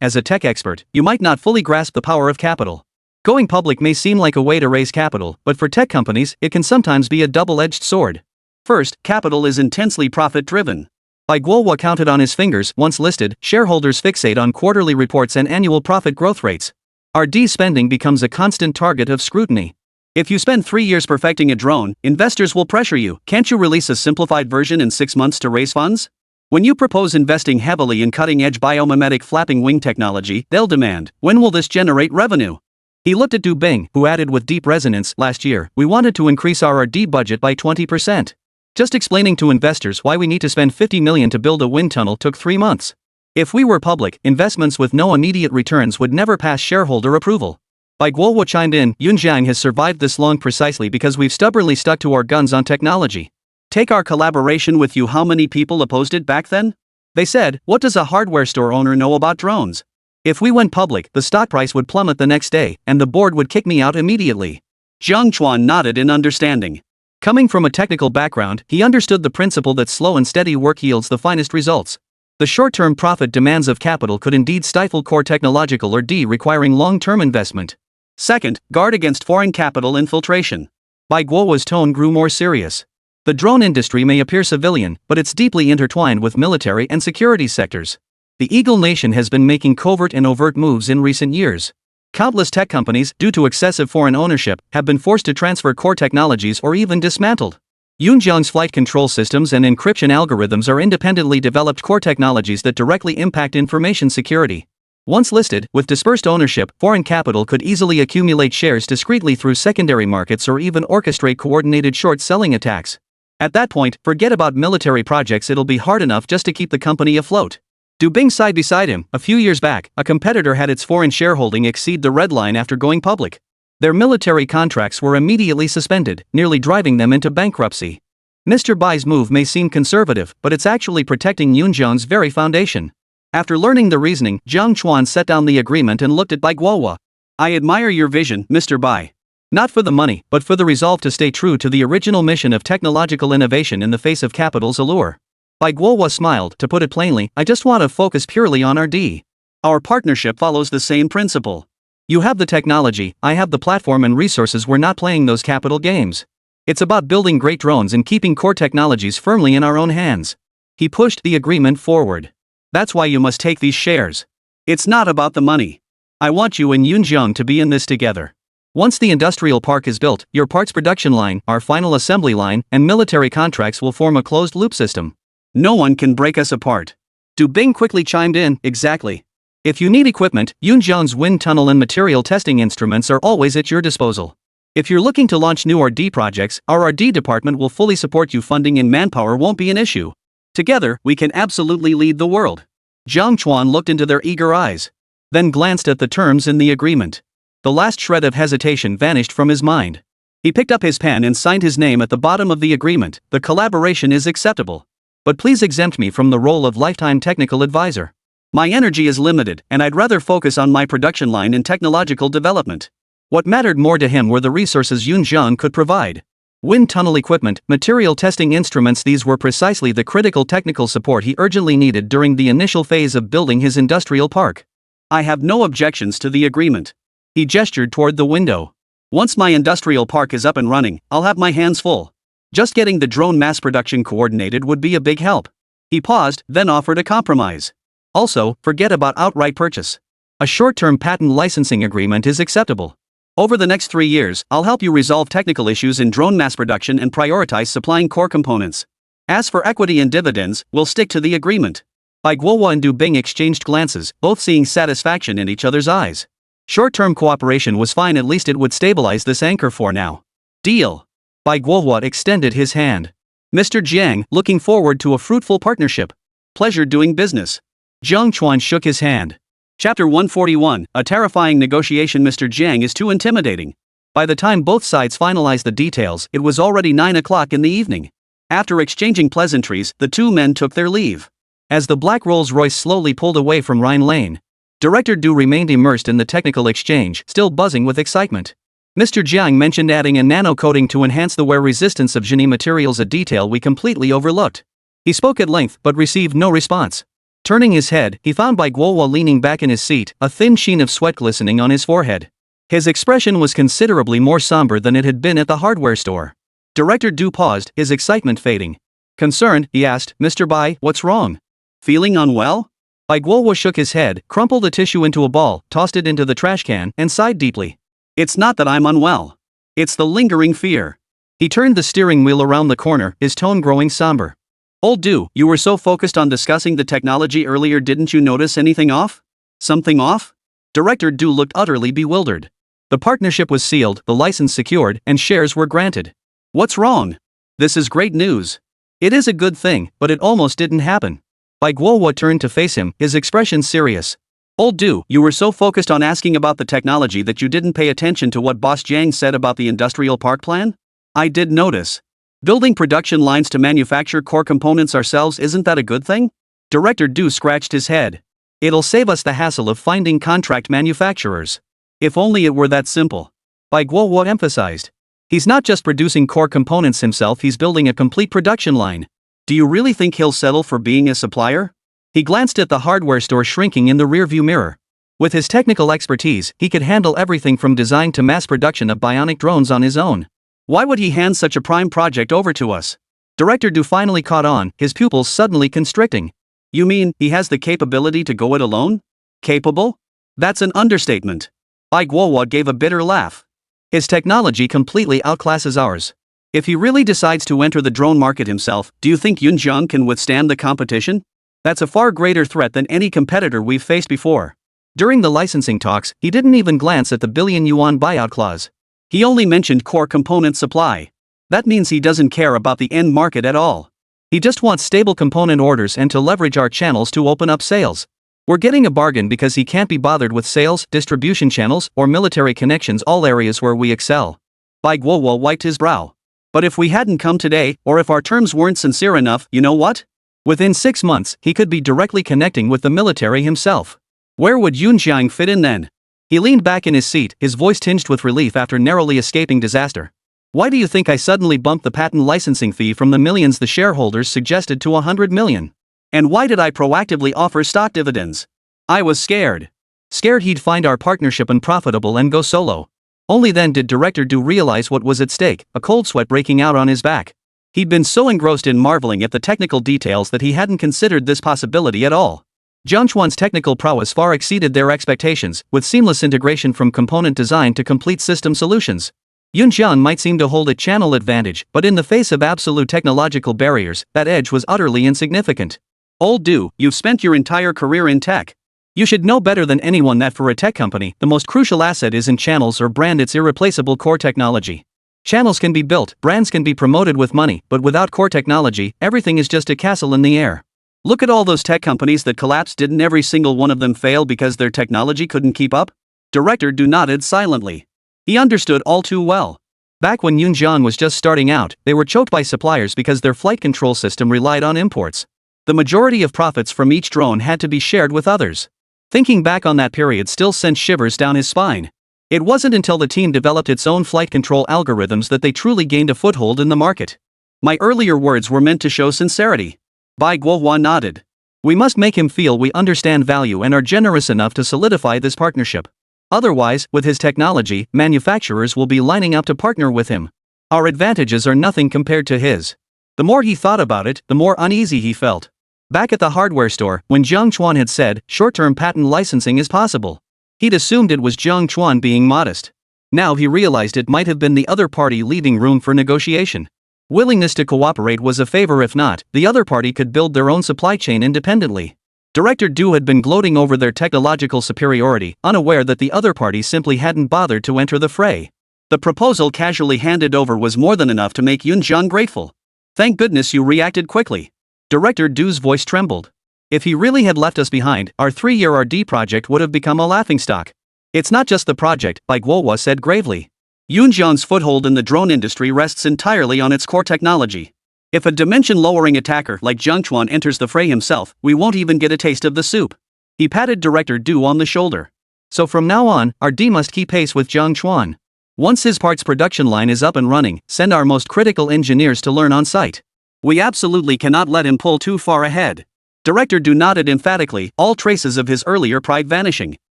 as a tech expert, you might not fully grasp the power of capital. Going public may seem like a way to raise capital, but for tech companies, it can sometimes be a double-edged sword. First, capital is intensely profit-driven. Bai Guowo counted on his fingers. Once listed, shareholders fixate on quarterly reports and annual profit growth rates. R&D spending becomes a constant target of scrutiny. If you spend 3 years perfecting a drone, investors will pressure you. Can't you release a simplified version in 6 months to raise funds? When you propose investing heavily in cutting-edge biomimetic flapping wing technology, they'll demand, when will this generate revenue? He looked at Du Bing, who added with deep resonance, last year, we wanted to increase our R&D budget by 20%. Just explaining to investors why we need to spend 50 million to build a wind tunnel took 3 months. If we were public, investments with no immediate returns would never pass shareholder approval. Bai Guohua chimed in, Yunjiang has survived this long precisely because we've stubbornly stuck to our guns on technology. Take our collaboration with you. How many people opposed it back then? They said, what does a hardware store owner know about drones? If we went public, the stock price would plummet the next day, and the board would kick me out immediately. Jiang Chuan nodded in understanding. Coming from a technical background, he understood the principle that slow and steady work yields the finest results. The short-term profit demands of capital could indeed stifle core technological R&D requiring long-term investment. Second, guard against foreign capital infiltration. Bai Guohua's tone grew more serious. The drone industry may appear civilian, but it's deeply intertwined with military and security sectors. The Eagle Nation has been making covert and overt moves in recent years. Countless tech companies, due to excessive foreign ownership, have been forced to transfer core technologies or even dismantled. Yunjiang's flight control systems and encryption algorithms are independently developed core technologies that directly impact information security. Once listed, with dispersed ownership, foreign capital could easily accumulate shares discreetly through secondary markets or even orchestrate coordinated short-selling attacks. At that point, forget about military projects, it'll be hard enough just to keep the company afloat. Du Bing sighed beside him. A few years back, a competitor had its foreign shareholding exceed the red line after going public. Their military contracts were immediately suspended, nearly driving them into bankruptcy. Mr. Bai's move may seem conservative, but it's actually protecting Yunjiang's very foundation. After learning the reasoning, Jiang Chuan set down the agreement and looked at Bai Guohua. I admire your vision, Mr. Bai. Not for the money, but for the resolve to stay true to the original mission of technological innovation in the face of capital's allure. Bai Guohua smiled. To put it plainly, I just want to focus purely on R&D. Our partnership follows the same principle. You have the technology, I have the platform and resources. We're not playing those capital games. It's about building great drones and keeping core technologies firmly in our own hands. He pushed the agreement forward. That's why you must take these shares. It's not about the money. I want you and Yunjiang to be in this together. Once the industrial park is built, your parts production line, our final assembly line, and military contracts will form a closed-loop system. No one can break us apart. Du Bing quickly chimed in, exactly. If you need equipment, Yunjiang's wind tunnel and material testing instruments are always at your disposal. If you're looking to launch new R&D projects, our R&D department will fully support you. Funding and manpower won't be an issue. Together, we can absolutely lead the world. Jiang Chuan looked into their eager eyes, then glanced at the terms in the agreement. The last shred of hesitation vanished from his mind. He picked up his pen and signed his name at the bottom of the agreement. The collaboration is acceptable. But please exempt me from the role of lifetime technical advisor. My energy is limited, and I'd rather focus on my production line and technological development. What mattered more to him were the resources Yunjiang could provide. Wind tunnel equipment, material testing instruments, these were precisely the critical technical support he urgently needed during the initial phase of building his industrial park. I have no objections to the agreement. He gestured toward the window. Once my industrial park is up and running, I'll have my hands full. Just getting the drone mass production coordinated would be a big help. He paused, then offered a compromise. Also, forget about outright purchase. A short-term patent licensing agreement is acceptable. Over the next 3 years, I'll help you resolve technical issues in drone mass production and prioritize supplying core components. As for equity and dividends, we'll stick to the agreement. Bai Guohua and Du Bing exchanged glances, both seeing satisfaction in each other's eyes. Short-term cooperation was fine, at least it would stabilize this anchor for now. Deal. Bai Guohua extended his hand. Mr. Jiang, looking forward to a fruitful partnership. Pleasure doing business. Jiang Chuan shook his hand. Chapter 141, a terrifying negotiation. Mr. Jiang is too intimidating. By the time both sides finalized the details, it was already 9 o'clock in the evening. After exchanging pleasantries, the two men took their leave. As the black Rolls-Royce slowly pulled away from Rhine Lane, Director Du remained immersed in the technical exchange, still buzzing with excitement. Mr. Jiang mentioned adding a nano coating to enhance the wear resistance of Genie materials, a detail we completely overlooked. He spoke at length but received no response. Turning his head, he found Bai Guohua leaning back in his seat, a thin sheen of sweat glistening on his forehead. His expression was considerably more somber than it had been at the hardware store. Director Du paused, his excitement fading. Concerned, he asked, Mr. Bai, what's wrong? Feeling unwell? Bai Guohua shook his head, crumpled the tissue into a ball, tossed it into the trash can, and sighed deeply. It's not that I'm unwell. It's the lingering fear. He turned the steering wheel around the corner, his tone growing somber. Old Du, you were so focused on discussing the technology earlier, didn't you notice anything off? Something off? Director Du looked utterly bewildered. The partnership was sealed, the license secured, and shares were granted. What's wrong? This is great news. It is a good thing, but it almost didn't happen. Bai Guohua turned to face him, his expression serious. Old Du, you were so focused on asking about the technology that you didn't pay attention to what Boss Jiang said about the industrial park plan? I did notice. Building production lines to manufacture core components ourselves, isn't that a good thing? Director Du scratched his head. It'll save us the hassle of finding contract manufacturers. If only it were that simple. Bai Guo emphasized. He's not just producing core components himself, he's building a complete production line. Do you really think he'll settle for being a supplier? He glanced at the hardware store shrinking in the rearview mirror. With his technical expertise, he could handle everything from design to mass production of bionic drones on his own. Why would he hand such a prime project over to us? Director Du finally caught on, his pupils suddenly constricting. You mean, he has the capability to go it alone? Capable? That's an understatement. Bai Guo gave a bitter laugh. His technology completely outclasses ours. If he really decides to enter the drone market himself, do you think Yunjiang can withstand the competition? That's a far greater threat than any competitor we've faced before. During the licensing talks, he didn't even glance at the billion-yuan buyout clause. He only mentioned core component supply. That means he doesn't care about the end market at all. He just wants stable component orders and to leverage our channels to open up sales. We're getting a bargain because he can't be bothered with sales, distribution channels, or military connections, all areas where we excel. Bai Guo wiped his brow. But if we hadn't come today, or if our terms weren't sincere enough, you know what? Within 6 months, he could be directly connecting with the military himself. Where would Yunjiang fit in then? He leaned back in his seat, his voice tinged with relief after narrowly escaping disaster. Why do you think I suddenly bumped the patent licensing fee from the millions the shareholders suggested to 100 million? And why did I proactively offer stock dividends? I was scared. Scared he'd find our partnership unprofitable and go solo. Only then did Director Du realize what was at stake, a cold sweat breaking out on his back. He'd been so engrossed in marveling at the technical details that he hadn't considered this possibility at all. Jiang Chuan's technical prowess far exceeded their expectations, with seamless integration from component design to complete system solutions. Yunjiang might seem to hold a channel advantage, but in the face of absolute technological barriers, that edge was utterly insignificant. Old Du, you've spent your entire career in tech. You should know better than anyone that for a tech company, the most crucial asset isn't channels or brand, it's irreplaceable core technology. Channels can be built, brands can be promoted with money, but without core technology, everything is just a castle in the air. Look at all those tech companies that collapsed. Didn't every single one of them fail because their technology couldn't keep up? Director Du nodded silently. He understood all too well. Back when Yunjiang was just starting out, they were choked by suppliers because their flight control system relied on imports. The majority of profits from each drone had to be shared with others. Thinking back on that period still sent shivers down his spine. It wasn't until the team developed its own flight control algorithms that they truly gained a foothold in the market. My earlier words were meant to show sincerity. Bai Guo nodded. We must make him feel we understand value and are generous enough to solidify this partnership. Otherwise, with his technology, manufacturers will be lining up to partner with him. Our advantages are nothing compared to his. The more he thought about it, the more uneasy he felt. Back at the hardware store, when Jiang Chuan had said, short-term patent licensing is possible, he'd assumed it was Jiang Chuan being modest. Now he realized it might have been the other party leaving room for negotiation. Willingness to cooperate was a favor. If not, the other party could build their own supply chain independently. Director Du had been gloating over their technological superiority, unaware that the other party simply hadn't bothered to enter the fray. The proposal casually handed over was more than enough to make Yunjiang grateful. Thank goodness you reacted quickly. Director Du's voice trembled. If he really had left us behind, our 3-year RD project would have become a laughingstock. It's not just the project, Bai Guo said gravely. Yunjiang's foothold in the drone industry rests entirely on its core technology. If a dimension-lowering attacker like Jiang Chuan enters the fray himself, we won't even get a taste of the soup. He patted Director Du on the shoulder. So from now on, RD must keep pace with Jiang Chuan. Once his parts production line is up and running, send our most critical engineers to learn on site. We absolutely cannot let him pull too far ahead. Director Du nodded emphatically, all traces of his earlier pride vanishing.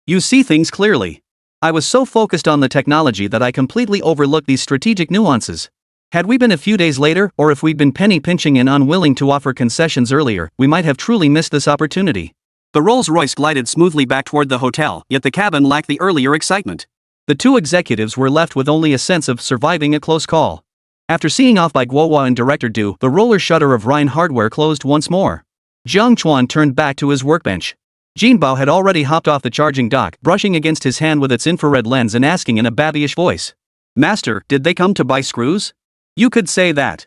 You see things clearly. I was so focused on the technology that I completely overlooked these strategic nuances. Had we been a few days later, or if we'd been penny pinching and unwilling to offer concessions earlier, we might have truly missed this opportunity. The Rolls-Royce glided smoothly back toward the hotel, yet the cabin lacked the earlier excitement. The two executives were left with only a sense of surviving a close call. After seeing off by Guo and Director Du, the roller shutter of Rhine Hardware closed once more. Jiang Chuan turned back to his workbench. Jinbao had already hopped off the charging dock, brushing against his hand with its infrared lens and asking in a babyish voice. Master, did they come to buy screws? You could say that.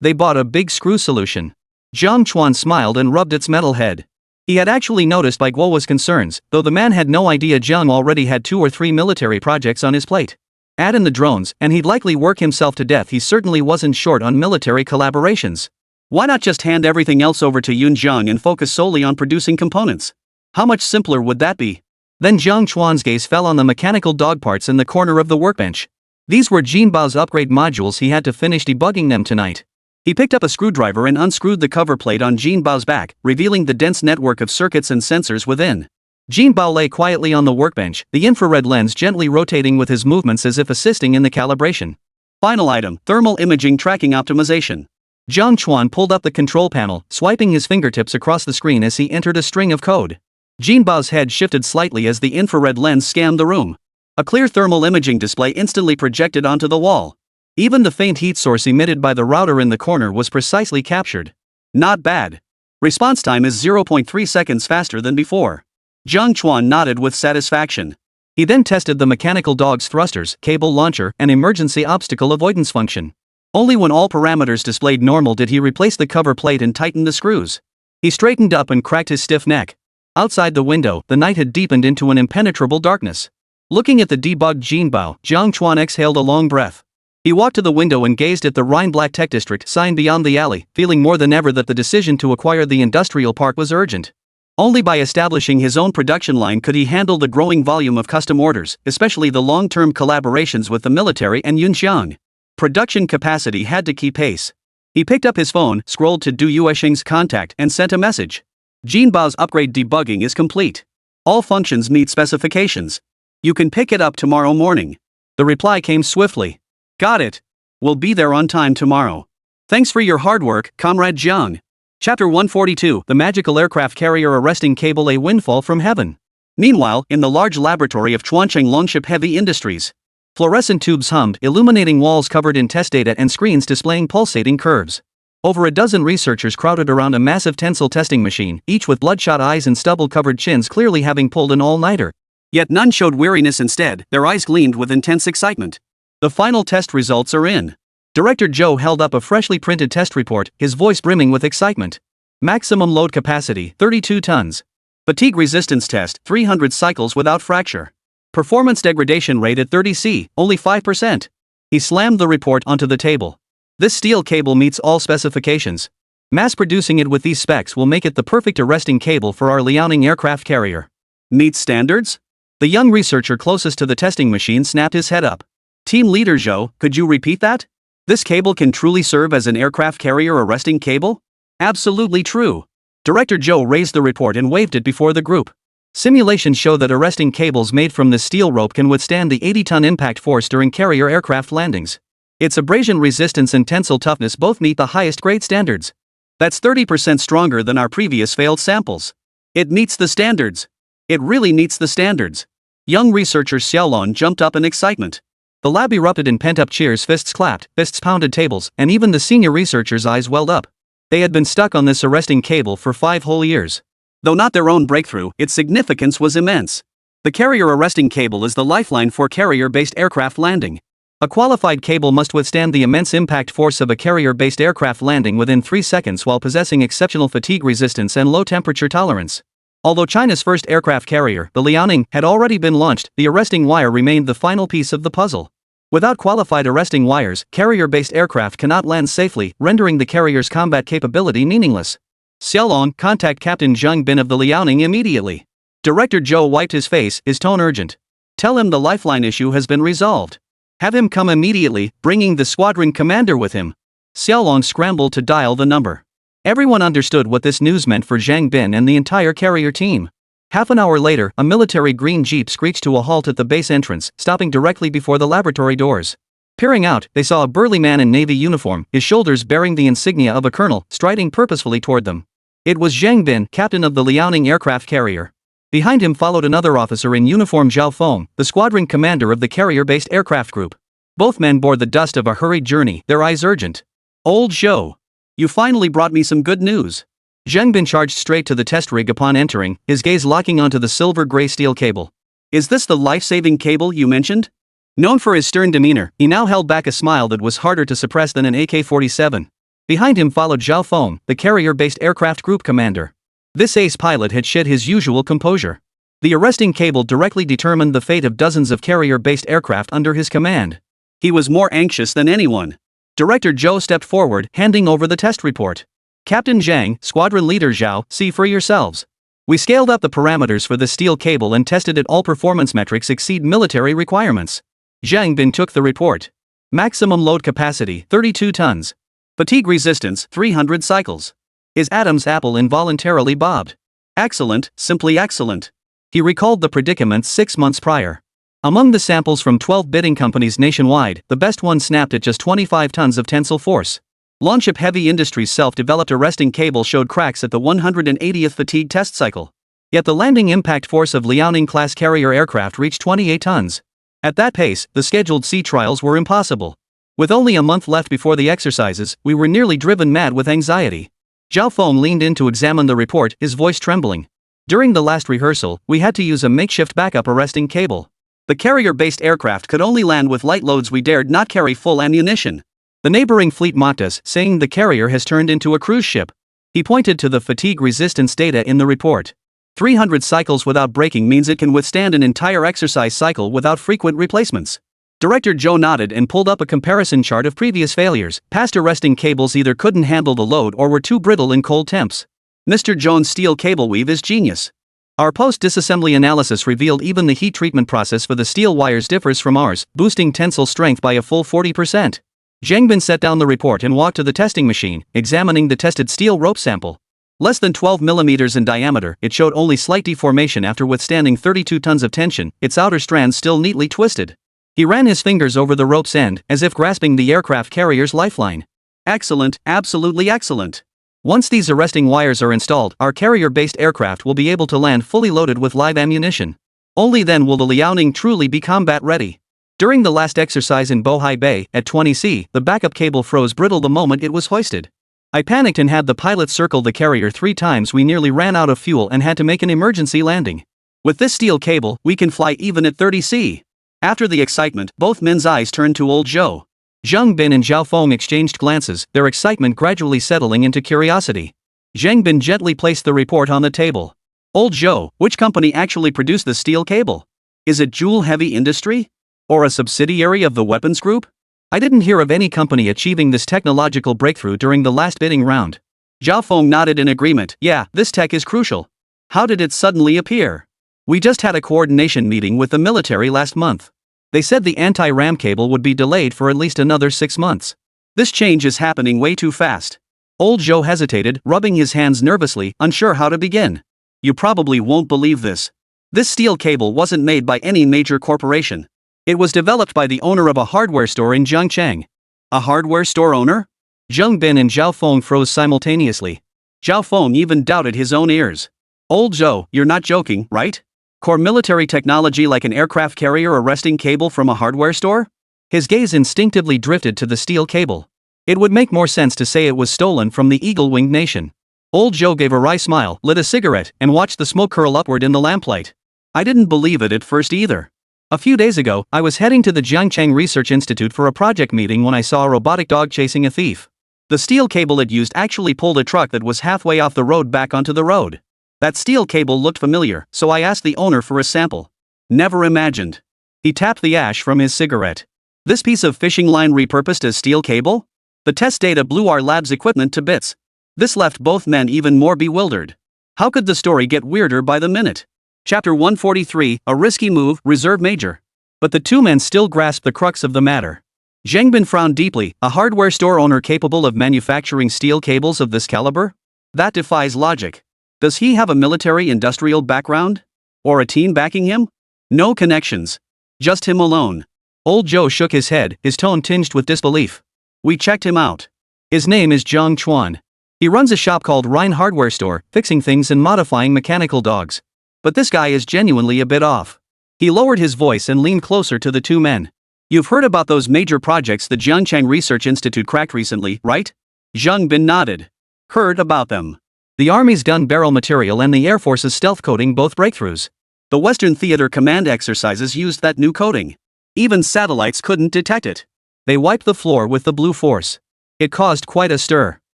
They bought a big screw solution. Jiang Chuan smiled and rubbed its metal head. He had actually noticed by Guo's concerns, though the man had no idea Jiang already had 2 or 3 military projects on his plate. Add in the drones, and he'd likely work himself to death. He certainly wasn't short on military collaborations. Why not just hand everything else over to Jiang and focus solely on producing components? How much simpler would that be? Then Jiang Chuan's gaze fell on the mechanical dog parts in the corner of the workbench. These were Jingbao's upgrade modules. He had to finish debugging them tonight. He picked up a screwdriver and unscrewed the cover plate on Jingbao's back, revealing the dense network of circuits and sensors within. Jingdong lay quietly on the workbench, the infrared lens gently rotating with his movements as if assisting in the calibration. Final item, thermal imaging tracking optimization. Jiang Chuan pulled up the control panel, swiping his fingertips across the screen as he entered a string of code. Jingbao's head shifted slightly as the infrared lens scanned the room. A clear thermal imaging display instantly projected onto the wall. Even the faint heat source emitted by the router in the corner was precisely captured. Not bad. Response time is 0.3 seconds faster than before. Jiang Chuan nodded with satisfaction. He then tested the mechanical dog's thrusters, cable launcher, and emergency obstacle avoidance function. Only when all parameters displayed normal did he replace the cover plate and tighten the screws. He straightened up and cracked his stiff neck. Outside the window, the night had deepened into an impenetrable darkness. Looking at the debugged Jingdong, Jiang Chuan exhaled a long breath. He walked to the window and gazed at the Rhine-Black Tech District sign beyond the alley, feeling more than ever that the decision to acquire the industrial park was urgent. Only by establishing his own production line could he handle the growing volume of custom orders, especially the long-term collaborations with the military and Yunxiang. Production capacity had to keep pace. He picked up his phone, scrolled to Du Yuesheng's contact, and sent a message. Jinbao's upgrade debugging is complete. All functions meet specifications. You can pick it up tomorrow morning. The reply came swiftly. Got it. We'll be there on time tomorrow. Thanks for your hard work, Comrade Jiang. Chapter 142, The Magical Aircraft Carrier Arresting Cable, a Windfall from Heaven. Meanwhile, in the large laboratory of Chuancheng Longship Heavy Industries, fluorescent tubes hummed, illuminating walls covered in test data and screens displaying pulsating curves. Over a dozen researchers crowded around a massive tensile testing machine, each with bloodshot eyes and stubble-covered chins, clearly having pulled an all-nighter. Yet none showed weariness. Instead, their eyes gleamed with intense excitement. The final test results are in. Director Zhou held up a freshly printed test report, his voice brimming with excitement. Maximum load capacity, 32 tons. Fatigue resistance test, 300 cycles without fracture. Performance degradation rate at 30C, only 5%. He slammed the report onto the table. This steel cable meets all specifications. Mass producing it with these specs will make it the perfect arresting cable for our Liaoning aircraft carrier. Meets standards? The young researcher closest to the testing machine snapped his head up. Team leader Zhou, could you repeat that? This cable can truly serve as an aircraft carrier arresting cable? Absolutely true. Director Zhou raised the report and waved it before the group. Simulations show that arresting cables made from this steel rope can withstand the 80-ton impact force during carrier aircraft landings. Its abrasion resistance and tensile toughness both meet the highest grade standards. That's 30% stronger than our previous failed samples. It meets the standards. It really meets the standards. Young researcher Xiaolong jumped up in excitement. The lab erupted in pent-up cheers, fists clapped, fists pounded tables, and even the senior researchers' eyes welled up. They had been stuck on this arresting cable for 5 whole years. Though not their own breakthrough, its significance was immense. The carrier arresting cable is the lifeline for carrier-based aircraft landing. A qualified cable must withstand the immense impact force of a carrier-based aircraft landing within 3 seconds while possessing exceptional fatigue resistance and low temperature tolerance. Although China's first aircraft carrier, the Liaoning, had already been launched, the arresting wire remained the final piece of the puzzle. Without qualified arresting wires, carrier-based aircraft cannot land safely, rendering the carrier's combat capability meaningless. Xiaolong, contact Captain Zheng Bin of the Liaoning immediately. Director Zhou wiped his face, his tone urgent. Tell him the lifeline issue has been resolved. Have him come immediately, bringing the squadron commander with him. Xiaolong scrambled to dial the number. Everyone understood what this news meant for Zhang Bin and the entire carrier team. Half an hour later, a military green jeep screeched to a halt at the base entrance, stopping directly before the laboratory doors. Peering out, they saw a burly man in navy uniform, his shoulders bearing the insignia of a colonel, striding purposefully toward them. It was Zhang Bin, captain of the Liaoning aircraft carrier. Behind him followed another officer in uniform, Zhao Feng, the squadron commander of the carrier-based aircraft group. Both men bore the dust of a hurried journey, their eyes urgent. Old Zhou. You finally brought me some good news. Zhang Bin charged straight to the test rig upon entering, his gaze locking onto the silver-gray steel cable. Is this the life-saving cable you mentioned? Known for his stern demeanor, he now held back a smile that was harder to suppress than an AK-47. Behind him followed Zhao Feng, the carrier-based aircraft group commander. This ace pilot had shed his usual composure. The arresting cable directly determined the fate of dozens of carrier-based aircraft under his command. He was more anxious than anyone. Director Zhou stepped forward, handing over the test report. Captain Jiang, Squadron Leader Zhao, see for yourselves. We scaled up the parameters for the steel cable and tested it. All performance metrics exceed military requirements. Jiang Bin took the report. Maximum load capacity, 32 tons. Fatigue resistance, 300 cycles. His Adam's apple involuntarily bobbed. Excellent, simply excellent. He recalled the predicament 6 months prior. Among the samples from 12 bidding companies nationwide, the best one snapped at just 25 tons of tensile force. Longship Heavy Industries' self-developed arresting cable showed cracks at the 180th fatigue test cycle. Yet the landing impact force of Liaoning-class carrier aircraft reached 28 tons. At that pace, the scheduled sea trials were impossible. With only a month left before the exercises, we were nearly driven mad with anxiety. Zhao Feng leaned in to examine the report, his voice trembling. During the last rehearsal, we had to use a makeshift backup arresting cable. The carrier-based aircraft could only land with light loads. We dared not carry full ammunition. The neighboring fleet mocked us, saying the carrier has turned into a cruise ship. He pointed to the fatigue resistance data in the report. 300 cycles without braking means it can withstand an entire exercise cycle without frequent replacements. Director Zhou nodded and pulled up a comparison chart of previous failures. Past arresting cables either couldn't handle the load or were too brittle in cold temps. Mr. Jones' steel cable weave is genius. Our post-disassembly analysis revealed even the heat treatment process for the steel wires differs from ours, boosting tensile strength by a full 40%. Jiang Bin set down the report and walked to the testing machine, examining the tested steel rope sample. Less than 12 millimeters in diameter, it showed only slight deformation after withstanding 32 tons of tension, its outer strands still neatly twisted. He ran his fingers over the rope's end, as if grasping the aircraft carrier's lifeline. Excellent, absolutely excellent. Once these arresting wires are installed, our carrier-based aircraft will be able to land fully loaded with live ammunition. Only then will the Liaoning truly be combat-ready. During the last exercise in Bohai Bay, at 20C, the backup cable froze brittle the moment it was hoisted. I panicked and had the pilot circle the carrier 3 times. We nearly ran out of fuel and had to make an emergency landing. With this steel cable, we can fly even at 30C. After the excitement, both men's eyes turned to old Zhou. Jiang Bin and Zhao Feng exchanged glances, their excitement gradually settling into curiosity. Jiang Bin gently placed the report on the table. Old Zhou, which company actually produced the steel cable? Is it Jewel Heavy Industry? Or a subsidiary of the weapons group? I didn't hear of any company achieving this technological breakthrough during the last bidding round. Zhao Feng nodded in agreement. Yeah, this tech is crucial. How did it suddenly appear? We just had a coordination meeting with the military last month. They said the anti-ram cable would be delayed for at least another 6 months. This change is happening way too fast. Old Zhou hesitated, rubbing his hands nervously, unsure how to begin. You probably won't believe this. This steel cable wasn't made by any major corporation. It was developed by the owner of a hardware store in Jiangchang. A hardware store owner? Jiang Bin and Zhao Feng froze simultaneously. Zhao Feng even doubted his own ears. Old Zhou, you're not joking, right? Core military technology like an aircraft carrier arresting cable from a hardware store? His gaze instinctively drifted to the steel cable. It would make more sense to say it was stolen from the eagle-winged nation. Old Zhou gave a wry smile, lit a cigarette, and watched the smoke curl upward in the lamplight. I didn't believe it at first either. A few days ago, I was heading to the Jiangchang Research Institute for a project meeting when I saw a robotic dog chasing a thief. The steel cable it used actually pulled a truck that was halfway off the road back onto the road. That steel cable looked familiar, so I asked the owner for a sample. Never imagined. He tapped the ash from his cigarette. This piece of fishing line repurposed as steel cable? The test data blew our lab's equipment to bits. This left both men even more bewildered. How could the story get weirder by the minute? Chapter 143, A Risky Move, Reserve Major. But the two men still grasped the crux of the matter. Jiang Bin frowned deeply. A hardware store owner capable of manufacturing steel cables of this caliber? That defies logic. Does he have a military-industrial background? Or a team backing him? No connections. Just him alone. Old Zhou shook his head, his tone tinged with disbelief. We checked him out. His name is Jiang Chuan. He runs a shop called Rhine Hardware Store, fixing things and modifying mechanical dogs. But this guy is genuinely a bit off. He lowered his voice and leaned closer to the two men. You've heard about those major projects the Jiangchang Research Institute cracked recently, right? Jiang Bin nodded. Heard about them. The Army's gun barrel material and the Air Force's stealth coating both breakthroughs. The Western Theater Command exercises used that new coating. Even satellites couldn't detect it. They wiped the floor with the blue force. It caused quite a stir.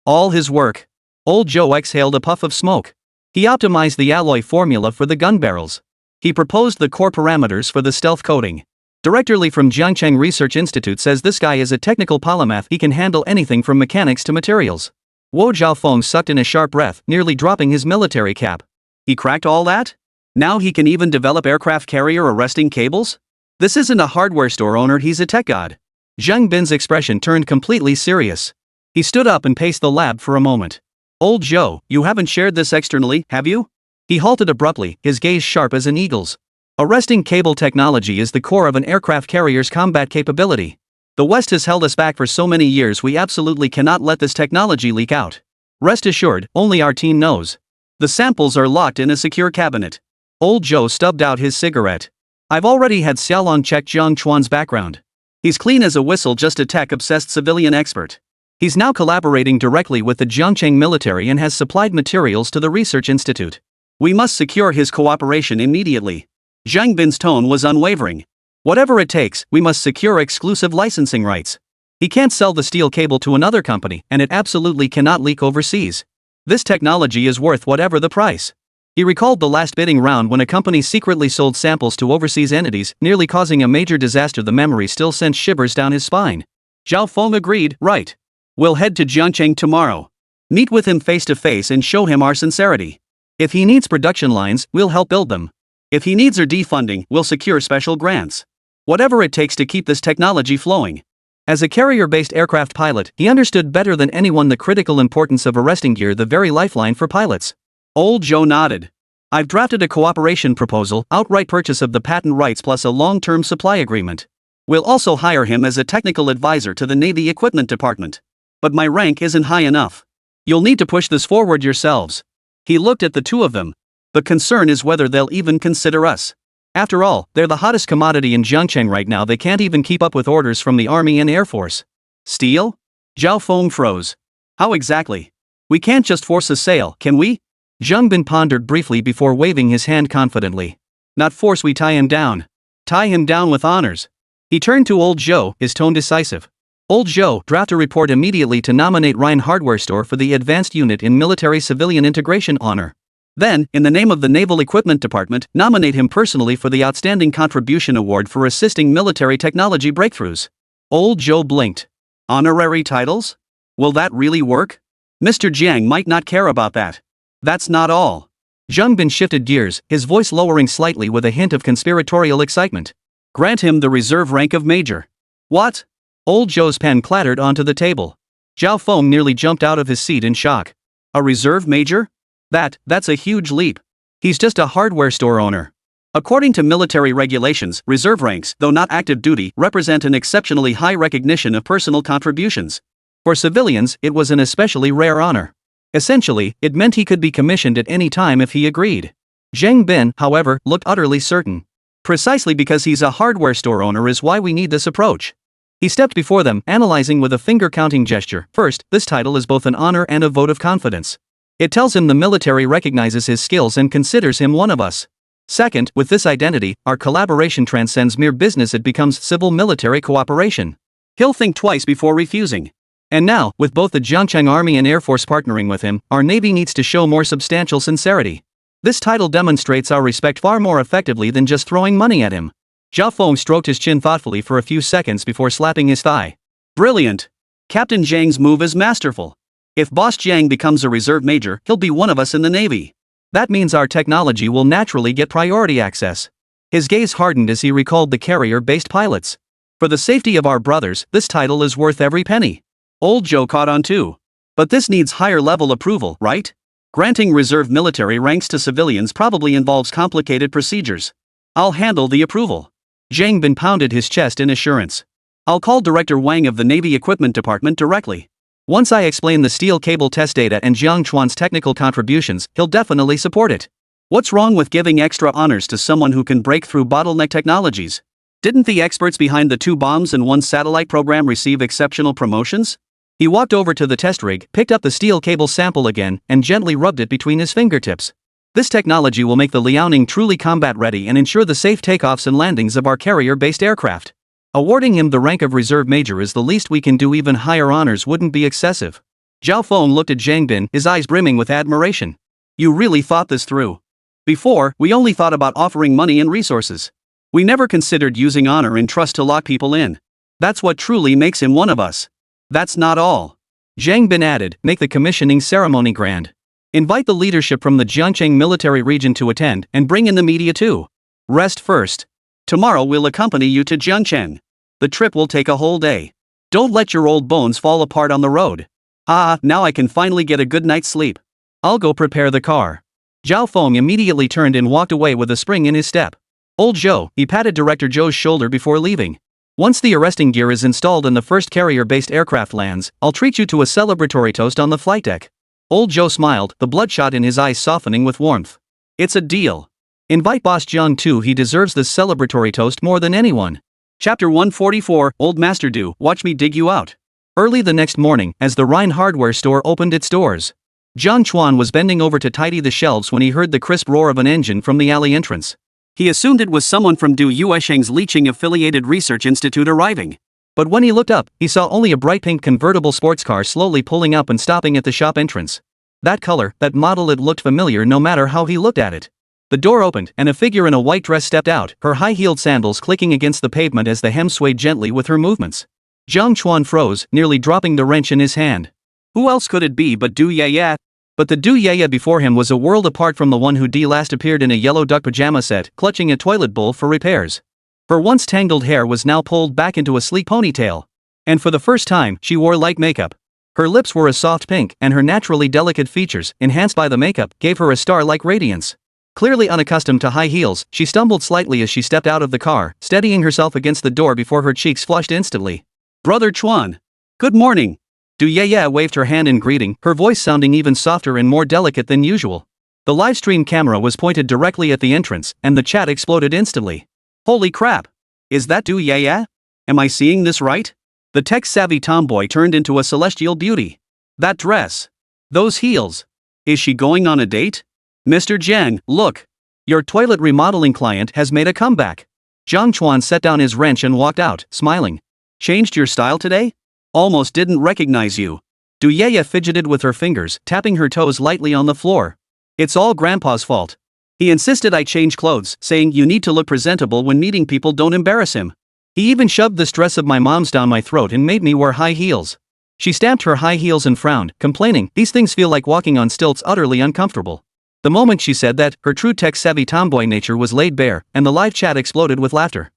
All his work. Old Zhou exhaled a puff of smoke. He optimized the alloy formula for the gun barrels. He proposed the core parameters for the stealth coating. Director Lee from Jiangchuan Research Institute says this guy is a technical polymath. He can handle anything from mechanics to materials. Wu Zhaofeng sucked in a sharp breath, nearly dropping his military cap. He cracked all that? Now he can even develop aircraft carrier arresting cables? This isn't a hardware store owner, he's a tech god. Zhang Bin's expression turned completely serious. He stood up and paced the lab for a moment. Old Zhou, you haven't shared this externally, have you? He halted abruptly, his gaze sharp as an eagle's. Arresting cable technology is the core of an aircraft carrier's combat capability. The West has held us back for so many years, we absolutely cannot let this technology leak out. Rest assured, only our team knows. The samples are locked in a secure cabinet. Old Zhou stubbed out his cigarette. I've already had Xiaolong check Jiang Chuan's background. He's clean as a whistle, just a tech-obsessed civilian expert. He's now collaborating directly with the Jiangcheng military and has supplied materials to the research institute. We must secure his cooperation immediately. Zhang Bin's tone was unwavering. Whatever it takes, we must secure exclusive licensing rights. He can't sell the steel cable to another company, and it absolutely cannot leak overseas. This technology is worth whatever the price. He recalled the last bidding round when a company secretly sold samples to overseas entities, nearly causing a major disaster. The memory still sent shivers down his spine. Zhao Feng agreed, right. We'll head to Jiangcheng tomorrow. Meet with him face to face and show him our sincerity. If he needs production lines, we'll help build them. If he needs R&D funding, we'll secure special grants. Whatever it takes to keep this technology flowing. As a carrier-based aircraft pilot, he understood better than anyone the critical importance of arresting gear, the very lifeline for pilots. Old Zhou nodded. I've drafted a cooperation proposal, outright purchase of the patent rights plus a long-term supply agreement. We'll also hire him as a technical advisor to the Navy Equipment Department. But my rank isn't high enough. You'll need to push this forward yourselves. He looked at the two of them. The concern is whether they'll even consider us. After all, they're the hottest commodity in Jiangcheng right now. They can't even keep up with orders from the Army and Air Force. Steel? Zhao Feng froze. How exactly? We can't just force a sale, can we? Zhang Bin pondered briefly before waving his hand confidently. Not force, we tie him down. Tie him down with honors. He turned to Old Zhou, his tone decisive. Old Zhou, draft a report immediately to nominate Rhine Hardware Store for the Advanced Unit in Military-Civilian Integration Honor. Then, in the name of the Naval Equipment Department, nominate him personally for the Outstanding Contribution Award for assisting military technology breakthroughs. Old Zhou blinked. Honorary titles? Will that really work? Mr. Jiang might not care about that. That's not all. Zhang Bin shifted gears, his voice lowering slightly with a hint of conspiratorial excitement. Grant him the reserve rank of major. What? Old Zhou's pen clattered onto the table. Zhao Feng nearly jumped out of his seat in shock. A reserve major? That's a huge leap. He's just a hardware store owner. According to military regulations, reserve ranks, though not active duty, represent an exceptionally high recognition of personal contributions. For civilians, it was an especially rare honor. Essentially, it meant he could be commissioned at any time if he agreed. Zhang Bin, however, looked utterly certain. Precisely because he's a hardware store owner is why we need this approach. He stepped before them, analyzing with a finger-counting gesture. First, this title is both an honor and a vote of confidence. It tells him the military recognizes his skills and considers him one of us. Second, with this identity, our collaboration transcends mere business, it becomes civil-military cooperation. He'll think twice before refusing. And now, with both the Jiangcheng Army and Air Force partnering with him, our Navy needs to show more substantial sincerity. This title demonstrates our respect far more effectively than just throwing money at him. Zhao Feng stroked his chin thoughtfully for a few seconds before slapping his thigh. Brilliant! Captain Jiang's move is masterful. If Boss Jiang becomes a reserve major, he'll be one of us in the Navy. That means our technology will naturally get priority access. His gaze hardened as he recalled the carrier-based pilots. For the safety of our brothers, this title is worth every penny. Old Zhou caught on too. But this needs higher-level approval, right? Granting reserve military ranks to civilians probably involves complicated procedures. I'll handle the approval. Zhang Bin pounded his chest in assurance. I'll call Director Wang of the Navy Equipment Department directly. Once I explain the steel cable test data and Jiang Chuan's technical contributions, he'll definitely support it. What's wrong with giving extra honors to someone who can break through bottleneck technologies? Didn't the experts behind the 2 bombs and 1 satellite program receive exceptional promotions? He walked over to the test rig, picked up the steel cable sample again, and gently rubbed it between his fingertips. This technology will make the Liaoning truly combat-ready and ensure the safe takeoffs and landings of our carrier-based aircraft. Awarding him the rank of reserve major is the least we can do. Even higher honors wouldn't be excessive. Zhao Feng looked at Zhang Bin, his eyes brimming with admiration. You really thought this through. Before, we only thought about offering money and resources. We never considered using honor and trust to lock people in. That's what truly makes him one of us. That's not all. Jiang Bin added, make the commissioning ceremony grand. Invite the leadership from the Jiangcheng military region to attend, and bring in the media too. Rest first. Tomorrow we'll accompany you to Jiangcheng. The trip will take a whole day. Don't let your old bones fall apart on the road. Now I can finally get a good night's sleep. I'll go prepare the car. Zhao Feng immediately turned and walked away with a spring in his step. Old Zhou, he patted Director Zhou's shoulder before leaving. Once the arresting gear is installed and the first carrier-based aircraft lands, I'll treat you to a celebratory toast on the flight deck. Old Zhou smiled, the bloodshot in his eyes softening with warmth. It's a deal. Invite Boss Jiang too, he deserves this celebratory toast more than anyone. Chapter 144, Old Master Do, watch me dig you out. Early the next morning, as the Rhine hardware store opened its doors, Jiang Chuan was bending over to tidy the shelves when he heard the crisp roar of an engine from the alley entrance. He assumed it was someone from Du Yuesheng's Liqing Affiliated Research Institute arriving. But when he looked up, he saw only a bright pink convertible sports car slowly pulling up and stopping at the shop entrance. That color, that model, it looked familiar no matter how he looked at it. The door opened, and a figure in a white dress stepped out, her high-heeled sandals clicking against the pavement as the hem swayed gently with her movements. Jiang Chuan froze, nearly dropping the wrench in his hand. Who else could it be but Du Yaya? But the Du Yaya before him was a world apart from the one who last appeared in a yellow duck pajama set, clutching a toilet bowl for repairs. Her once tangled hair was now pulled back into a sleek ponytail. And for the first time, she wore light makeup. Her lips were a soft pink, and her naturally delicate features, enhanced by the makeup, gave her a star-like radiance. Clearly unaccustomed to high heels, she stumbled slightly as she stepped out of the car, steadying herself against the door before her cheeks flushed instantly. Brother Chuan. Good morning. Du Yaya waved her hand in greeting, her voice sounding even softer and more delicate than usual. The livestream camera was pointed directly at the entrance, and the chat exploded instantly. Holy crap! Is that Du Yaya? Am I seeing this right? The tech-savvy tomboy turned into a celestial beauty. That dress. Those heels. Is she going on a date? Mr. Jiang, look. Your toilet remodeling client has made a comeback. Jiang Chuan set down his wrench and walked out, smiling. Changed your style today? Almost didn't recognize you. Du Yaya fidgeted with her fingers, tapping her toes lightly on the floor. It's all Grandpa's fault. He insisted I change clothes, saying you need to look presentable when meeting people, don't embarrass him. He even shoved the stress of my mom's down my throat and made me wear high heels. She stamped her high heels and frowned, complaining, these things feel like walking on stilts, utterly uncomfortable. The moment she said that, her true tech-savvy tomboy nature was laid bare, and the live chat exploded with laughter.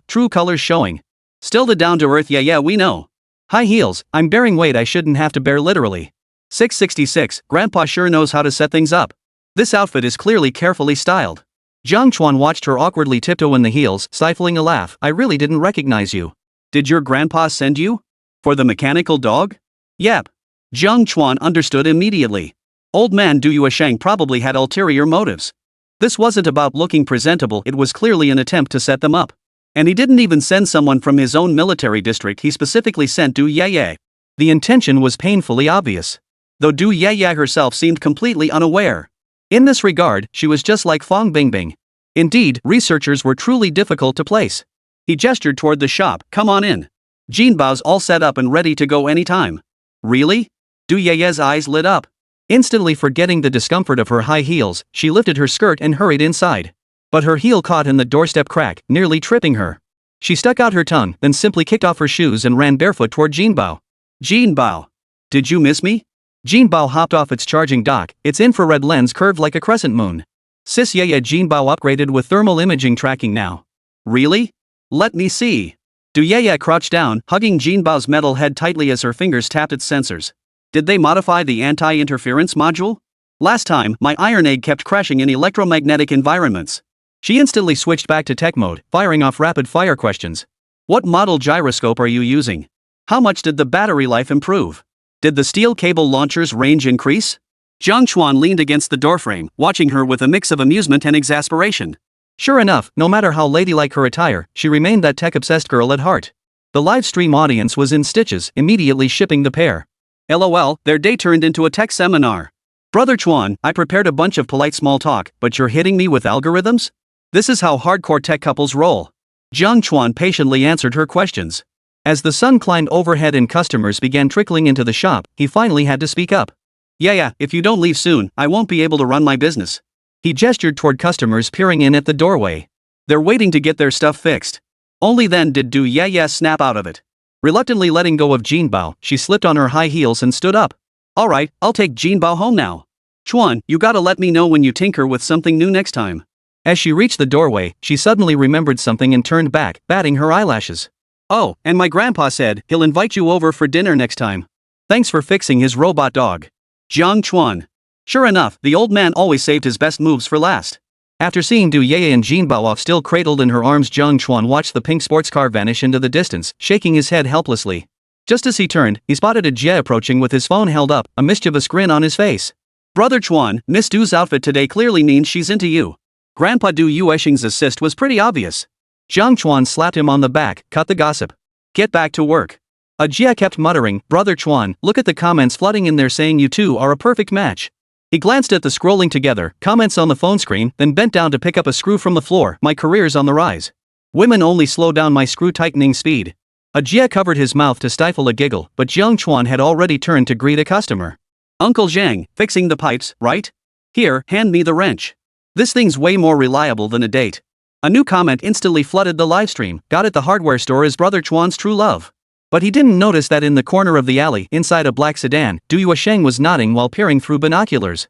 True colors showing. Still the down-to-earth yeah we know. High heels, I'm bearing weight I shouldn't have to bear literally. 666, Grandpa sure knows how to set things up. This outfit is clearly carefully styled. Jiang Chuan watched her awkwardly tiptoe in the heels, stifling a laugh. I really didn't recognize you. Did your grandpa send you? For the mechanical dog? Yep. Jiang Chuan understood immediately. Old man Du Yuesheng probably had ulterior motives. This wasn't about looking presentable, it was clearly an attempt to set them up. And he didn't even send someone from his own military district, he specifically sent Du Yaya. The intention was painfully obvious. Though Du Yaya herself seemed completely unaware. In this regard, she was just like Fong Bingbing. Indeed, researchers were truly difficult to place. He gestured toward the shop, come on in. Jinbao's all set up and ready to go anytime. Really? Du Yaya's eyes lit up. Instantly forgetting the discomfort of her high heels, she lifted her skirt and hurried inside. But her heel caught in the doorstep crack, nearly tripping her. She stuck out her tongue, then simply kicked off her shoes and ran barefoot toward Jinbao. Jinbao. Did you miss me? Jinbao hopped off its charging dock, its infrared lens curved like a crescent moon. Sis Yaya, Jinbao upgraded with thermal imaging tracking now. Really? Let me see. Du Yaya crouched down, hugging Jinbao's metal head tightly as her fingers tapped its sensors. Did they modify the anti-interference module? Last time, my iron egg kept crashing in electromagnetic environments. She instantly switched back to tech mode, firing off rapid-fire questions. What model gyroscope are you using? How much did the battery life improve? Did the steel cable launcher's range increase? Jiang Chuan leaned against the doorframe, watching her with a mix of amusement and exasperation. Sure enough, no matter how ladylike her attire, she remained that tech-obsessed girl at heart. The live stream audience was in stitches, immediately shipping the pair. LOL, their day turned into a tech seminar. Brother Chuan, I prepared a bunch of polite small talk, but you're hitting me with algorithms? This is how hardcore tech couples roll. Jiang Chuan patiently answered her questions. As the sun climbed overhead and customers began trickling into the shop, he finally had to speak up. Yeah, if you don't leave soon, I won't be able to run my business. He gestured toward customers peering in at the doorway. They're waiting to get their stuff fixed. Only then did Yeah snap out of it. Reluctantly letting go of Jingdong, she slipped on her high heels and stood up. Alright, I'll take Jingdong home now. Chuan, you gotta let me know when you tinker with something new next time. As she reached the doorway, she suddenly remembered something and turned back, batting her eyelashes. Oh, and my grandpa said he'll invite you over for dinner next time. Thanks for fixing his robot dog. Jiang Chuan. Sure enough, the old man always saved his best moves for last. After seeing Ye and Jingdong still cradled in her arms, Jiang Chuan watched the pink sports car vanish into the distance, shaking his head helplessly. Just as he turned, he spotted a Jie approaching with his phone held up, a mischievous grin on his face. Brother Chuan, Miss Du's outfit today clearly means she's into you. Grandpa Du Yuesheng's assist was pretty obvious. Jiang Chuan slapped him on the back, cut the gossip. Get back to work. A Jia kept muttering, Brother Chuan, look at the comments flooding in there saying you two are a perfect match. He glanced at the scrolling together comments on the phone screen, then bent down to pick up a screw from the floor. My career's on the rise. Women only slow down my screw tightening speed. A Jia covered his mouth to stifle a giggle, but Jiang Chuan had already turned to greet a customer. Uncle Zhang, fixing the pipes, right? Here, hand me the wrench. This thing's way more reliable than a date. A new comment instantly flooded the livestream. Got at the hardware store is Brother Chuan's true love. But he didn't notice that in the corner of the alley, inside a black sedan, Du Yuesheng was nodding while peering through binoculars.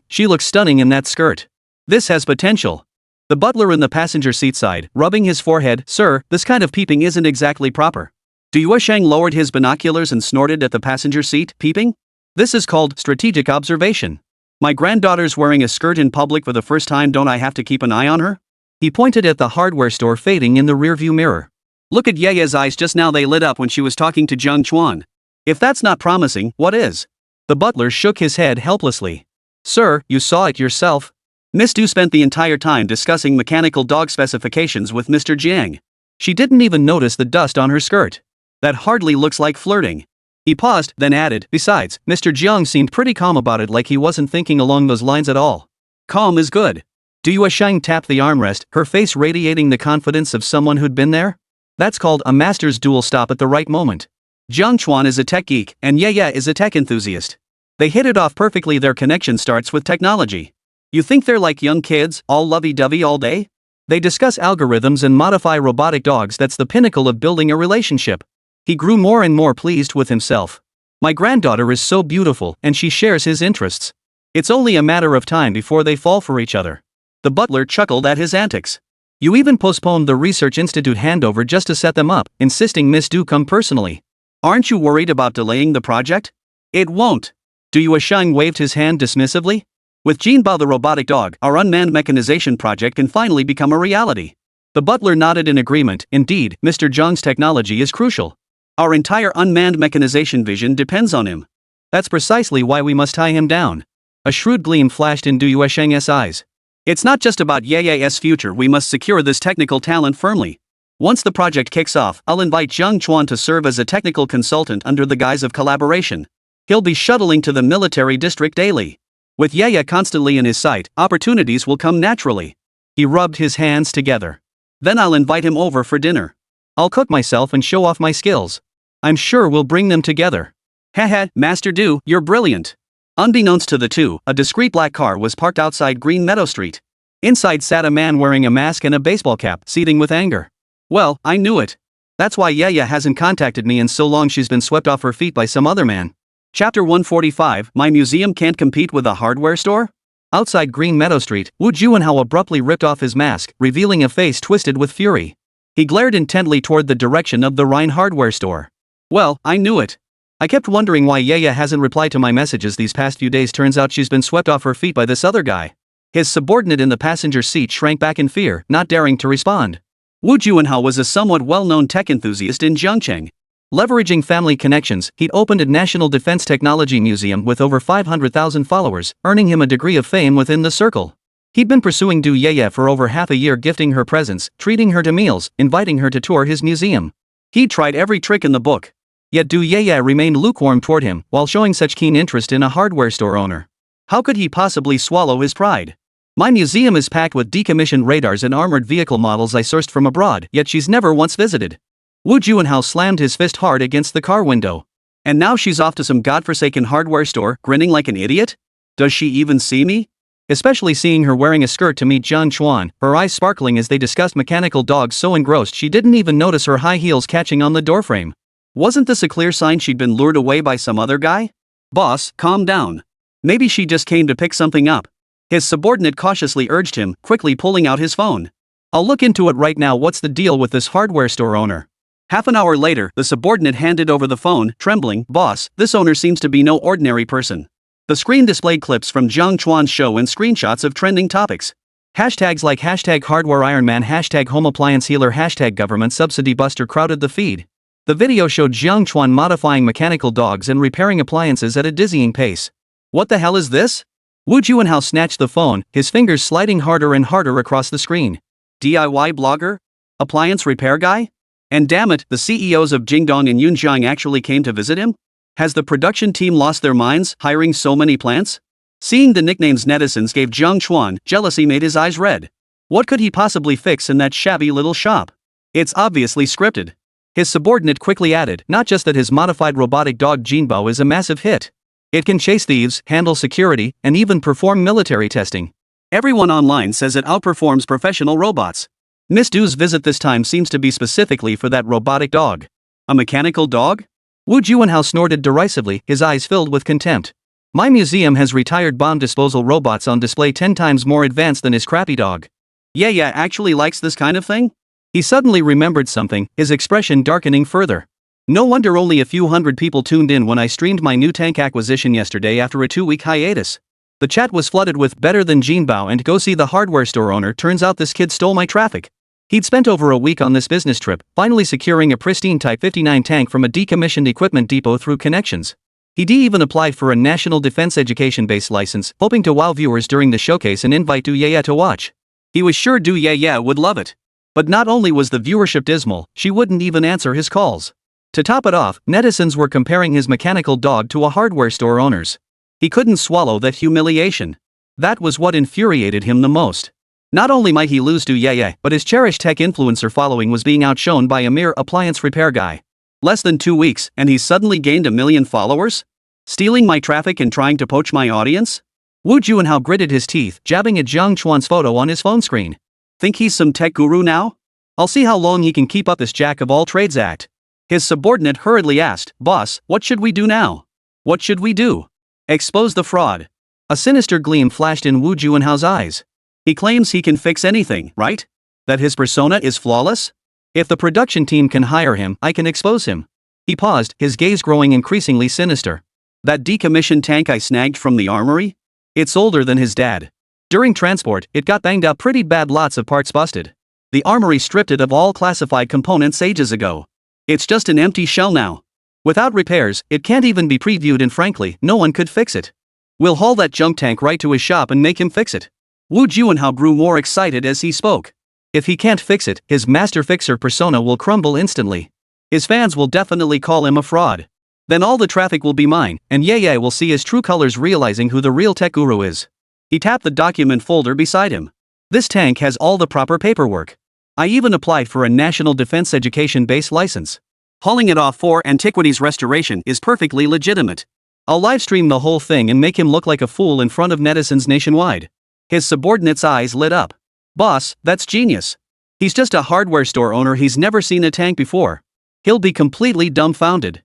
She looks stunning in that skirt. This has potential. The butler in the passenger seat sighed, rubbing his forehead. Sir, this kind of peeping isn't exactly proper. Du Yuesheng lowered his binoculars and snorted at the passenger seat. Peeping? This is called strategic observation. My granddaughter's wearing a skirt in public for the first time, don't I have to keep an eye on her? He pointed at the hardware store fading in the rearview mirror. Look at Ye's eyes just now, they lit up when she was talking to Jiang Chuan. If that's not promising, what is? The butler shook his head helplessly. Sir, you saw it yourself. Miss Du spent the entire time discussing mechanical dog specifications with Mr. Jiang. She didn't even notice the dust on her skirt. That hardly looks like flirting. He paused, then added, besides, Mr. Jiang seemed pretty calm about it, like he wasn't thinking along those lines at all. Calm is good. Du Yuesheng tapped the armrest, her face radiating the confidence of someone who'd been there. That's called a master's duel. Stop at the right moment. Jiang Chuan is a tech geek, and Ye is a tech enthusiast. They hit it off perfectly. Their connection starts with technology. You think they're like young kids, all lovey-dovey all day? They discuss algorithms and modify robotic dogs. That's the pinnacle of building a relationship. He grew more and more pleased with himself. My granddaughter is so beautiful, and she shares his interests. It's only a matter of time before they fall for each other. The butler chuckled at his antics. You even postponed the research institute handover just to set them up, insisting Miss Du come personally. Aren't you worried about delaying the project? It won't. Du Yuesheng waved his hand dismissively. With Jinbao the robotic dog, our unmanned mechanization project can finally become a reality. The butler nodded in agreement. Indeed, Mr. Zhang's technology is crucial. Our entire unmanned mechanization vision depends on him. That's precisely why we must tie him down. A shrewd gleam flashed in Du Yuesheng's eyes. It's not just about Ye's future, we must secure this technical talent firmly. Once the project kicks off, I'll invite Jiang Chuan to serve as a technical consultant under the guise of collaboration. He'll be shuttling to the military district daily. With Ye constantly in his sight, opportunities will come naturally. He rubbed his hands together. Then I'll invite him over for dinner. I'll cook myself and show off my skills. I'm sure we'll bring them together. Haha, Master Du, you're brilliant. Unbeknownst to the two, a discreet black car was parked outside Green Meadow Street. Inside sat a man wearing a mask and a baseball cap, seething with anger. Well, I knew it. That's why Ye hasn't contacted me in so long. She's been swept off her feet by some other man. Chapter 145, My museum can't compete with a hardware store? Outside Green Meadow Street, Wu Juanhao abruptly ripped off his mask, revealing a face twisted with fury. He glared intently toward the direction of the Rhine hardware store. Well, I knew it. I kept wondering why Ye hasn't replied to my messages these past few days. Turns out she's been swept off her feet by this other guy. His subordinate in the passenger seat shrank back in fear, not daring to respond. Wu Juanhao was a somewhat well-known tech enthusiast in Zhangcheng. Leveraging family connections, he'd opened a National Defense Technology Museum with over 500,000 followers, earning him a degree of fame within the circle. He'd been pursuing Du Ye for over half a year, gifting her presents, treating her to meals, inviting her to tour his museum. He'd tried every trick in the book. Yet Du Ye remained lukewarm toward him, while showing such keen interest in a hardware store owner. How could he possibly swallow his pride? My museum is packed with decommissioned radars and armored vehicle models I sourced from abroad, yet she's never once visited. Wu Juanhao slammed his fist hard against the car window. And now she's off to some godforsaken hardware store, grinning like an idiot? Does she even see me? Especially seeing her wearing a skirt to meet Jiang Chuan, her eyes sparkling as they discussed mechanical dogs, so engrossed she didn't even notice her high heels catching on the doorframe. Wasn't this a clear sign she'd been lured away by some other guy? Boss, calm down. Maybe she just came to pick something up. His subordinate cautiously urged him, quickly pulling out his phone. I'll look into it right now. What's the deal with this hardware store owner? Half an hour later, the subordinate handed over the phone, trembling. Boss, this owner seems to be no ordinary person. The screen displayed clips from Jiang Chuan's show and screenshots of trending topics. Hashtags like hashtag hardware Iron Man, hashtag home appliance healer, hashtag government subsidy buster crowded the feed. The video showed Jiang Chuan modifying mechanical dogs and repairing appliances at a dizzying pace. What the hell is this? Wu Juanhao snatched the phone, his fingers sliding harder and harder across the screen. DIY blogger? Appliance repair guy? And damn it, the CEOs of Jingdong and Yunjiang actually came to visit him? Has the production team lost their minds, hiring so many plants? Seeing the nicknames netizens gave Jiang Chuan, jealousy made his eyes red. What could he possibly fix in that shabby little shop? It's obviously scripted. His subordinate quickly added, not just that his modified robotic dog Jinbao is a massive hit. It can chase thieves, handle security, and even perform military testing. Everyone online says it outperforms professional robots. Miss Du's visit this time seems to be specifically for that robotic dog. A mechanical dog? Wu Juanhao snorted derisively, his eyes filled with contempt. My museum has retired bomb disposal robots on display 10 times more advanced than his crappy dog. Yeah, actually likes this kind of thing? He suddenly remembered something, his expression darkening further. No wonder only a few hundred people tuned in when I streamed my new tank acquisition yesterday after a 2-week hiatus. The chat was flooded with better than Jinbao and go see the hardware store owner. Turns out this kid stole my traffic. He'd spent over a week on this business trip, finally securing a pristine Type 59 tank from a decommissioned equipment depot through connections. He'd even applied for a National Defense Education-based license, hoping to wow viewers during the showcase and invite Du Yaya to watch. He was sure Du Yaya would love it. But not only was the viewership dismal, she wouldn't even answer his calls. To top it off, netizens were comparing his mechanical dog to a hardware store owner's. He couldn't swallow that humiliation. That was what infuriated him the most. Not only might he lose Du Yaya, but his cherished tech influencer following was being outshone by a mere appliance repair guy. Less than 2 weeks, and he's suddenly gained 1 million followers? Stealing my traffic and trying to poach my audience? Wu Juanhao gritted his teeth, jabbing at Jiang Chuan's photo on his phone screen. Think he's some tech guru now? I'll see how long he can keep up this jack of all trades act. His subordinate hurriedly asked, Boss, what should we do now? What should we do? Expose the fraud. A sinister gleam flashed in Wu Juanhao's eyes. He claims he can fix anything, right? That his persona is flawless? If the production team can hire him, I can expose him. He paused, his gaze growing increasingly sinister. That decommissioned tank I snagged from the armory? It's older than his dad. During transport, it got banged up pretty bad, lots of parts busted. The armory stripped it of all classified components ages ago. It's just an empty shell now. Without repairs, it can't even be previewed, and frankly, no one could fix it. We'll haul that junk tank right to his shop and make him fix it. Wu Juanhao grew more excited as he spoke. If he can't fix it, his master fixer persona will crumble instantly. His fans will definitely call him a fraud. Then all the traffic will be mine, and Yaya will see his true colors, realizing who the real tech guru is. He tapped the document folder beside him. This tank has all the proper paperwork. I even applied for a National Defense Education-based license. Hauling it off for antiquities restoration is perfectly legitimate. I'll livestream the whole thing and make him look like a fool in front of netizens nationwide. His subordinate's eyes lit up. Boss, that's genius. He's just a hardware store owner, he's never seen a tank before. He'll be completely dumbfounded.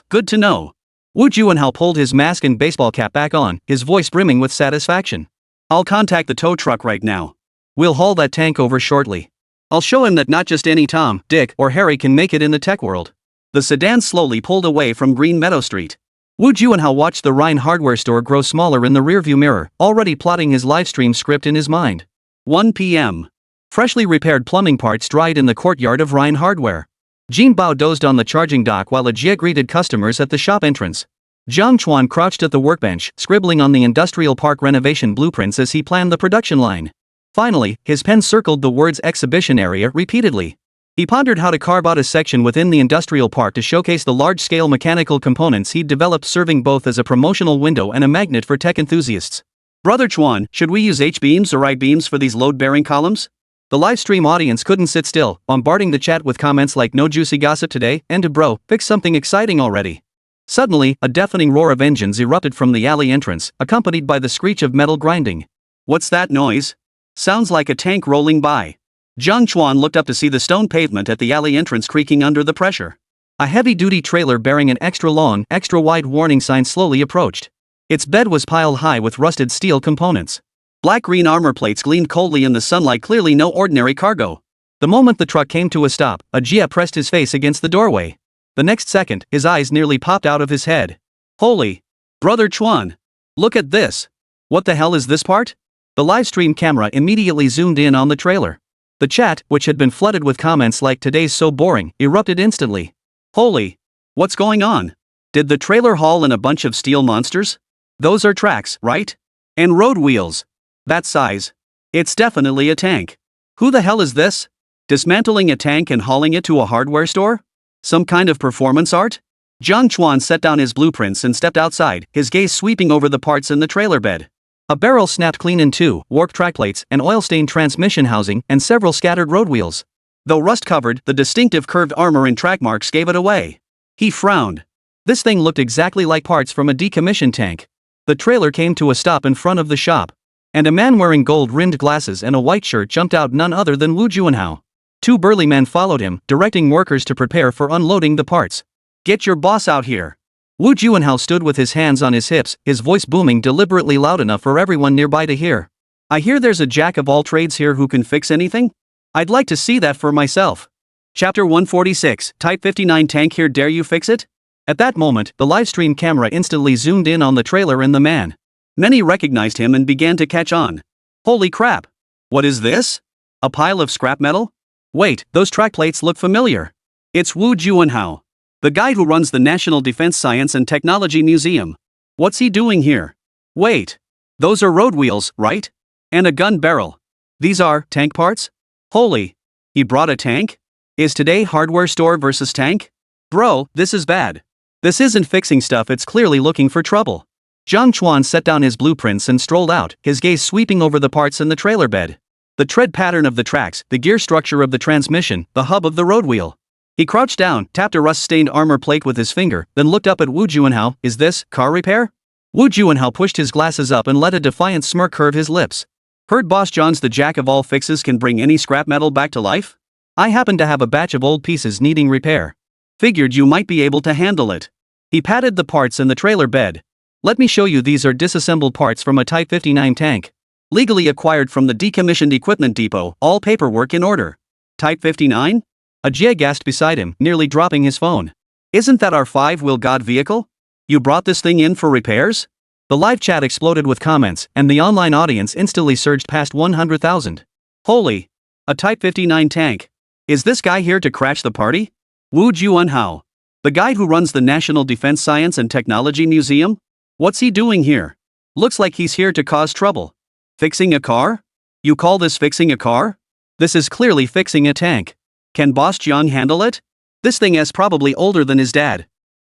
Good to know. Wu Juanhao pulled his mask and baseball cap back on, his voice brimming with satisfaction. I'll contact the tow truck right now. We'll haul that tank over shortly. I'll show him that not just any Tom, Dick, or Harry can make it in the tech world. The sedan slowly pulled away from Green Meadow Street. Wu Juanhao watched the Rhine hardware store grow smaller in the rearview mirror, already plotting his livestream script in his mind. 1 p.m. Freshly repaired plumbing parts dried in the courtyard of Rhine Hardware. Jinbao dozed on the charging dock while Jia greeted customers at the shop entrance. Jiang Chuan crouched at the workbench, scribbling on the industrial park renovation blueprints as he planned the production line. Finally, his pen circled the words exhibition area repeatedly. He pondered how to carve out a section within the industrial park to showcase the large-scale mechanical components he'd developed, serving both as a promotional window and a magnet for tech enthusiasts. Brother Chuan, should we use H-beams or I-beams for these load-bearing columns? The livestream audience couldn't sit still, bombarding the chat with comments like "No juicy gossip today," and "Bro, fix something exciting already." Suddenly, a deafening roar of engines erupted from the alley entrance, accompanied by the screech of metal grinding. What's that noise? Sounds like a tank rolling by. Jiang Chuan looked up to see the stone pavement at the alley entrance creaking under the pressure. A heavy-duty trailer bearing an extra-long, extra-wide warning sign slowly approached. Its bed was piled high with rusted steel components. Black-green armor plates gleamed coldly in the sunlight, clearly no ordinary cargo. The moment the truck came to a stop, Jia pressed his face against the doorway. The next second, his eyes nearly popped out of his head. Holy! Brother Chuan! Look at this! What the hell is this part? The livestream camera immediately zoomed in on the trailer. The chat, which had been flooded with comments like "today's so boring," erupted instantly. Holy! What's going on? Did the trailer haul in a bunch of steel monsters? Those are tracks, right? And road wheels. That size. It's definitely a tank. Who the hell is this? Dismantling a tank and hauling it to a hardware store? Some kind of performance art? Jiang Chuan set down his blueprints and stepped outside, his gaze sweeping over the parts in the trailer bed. A barrel snapped clean in two, warped track plates, an oil-stained transmission housing, and several scattered road wheels. Though rust-covered, the distinctive curved armor and track marks gave it away. He frowned. This thing looked exactly like parts from a decommissioned tank. The trailer came to a stop in front of the shop. And a man wearing gold-rimmed glasses and a white shirt jumped out, none other than Wu Juanhao. Two burly men followed him, directing workers to prepare for unloading the parts. Get your boss out here. Wu Juanhao stood with his hands on his hips, his voice booming deliberately loud enough for everyone nearby to hear. I hear there's a jack of all trades here who can fix anything? I'd like to see that for myself. Chapter 146, Type 59 tank here, dare you fix it? At that moment, the livestream camera instantly zoomed in on the trailer and the man. Many recognized him and began to catch on. Holy crap! What is this? A pile of scrap metal? Wait, those track plates look familiar. It's Wu Juanhao, the guy who runs the National Defense Science and Technology Museum. What's he doing here? Wait. Those are road wheels, right? And a gun barrel. These are tank parts? Holy. He brought a tank? Is today hardware store versus tank? Bro, this is bad. This isn't fixing stuff, it's clearly looking for trouble. Jiang Chuan set down his blueprints and strolled out, his gaze sweeping over the parts in the trailer bed. The tread pattern of the tracks, the gear structure of the transmission, the hub of the road wheel. He crouched down, tapped a rust-stained armor plate with his finger, then looked up at Wu Juanhao. Is this car repair? Wu Juanhao pushed his glasses up and let a defiant smirk curve his lips. Heard Boss John's the jack of all fixes can bring any scrap metal back to life? I happen to have a batch of old pieces needing repair. Figured you might be able to handle it. He patted the parts in the trailer bed. Let me show you, these are disassembled parts from a Type 59 tank. Legally acquired from the decommissioned equipment depot, all paperwork in order. Type 59? A Jia gasped beside him, nearly dropping his phone. Isn't that our 5-wheel god vehicle? You brought this thing in for repairs? The live chat exploded with comments, and the online audience instantly surged past 100,000. Holy! A Type 59 tank. Is this guy here to crash the party? Wu Juanhao, the guy who runs the National Defense Science and Technology Museum? What's he doing here? Looks like he's here to cause trouble. Fixing a car? You call this fixing a car? This is clearly fixing a tank. Can Boss Jiang handle it? This thing is probably older than his dad.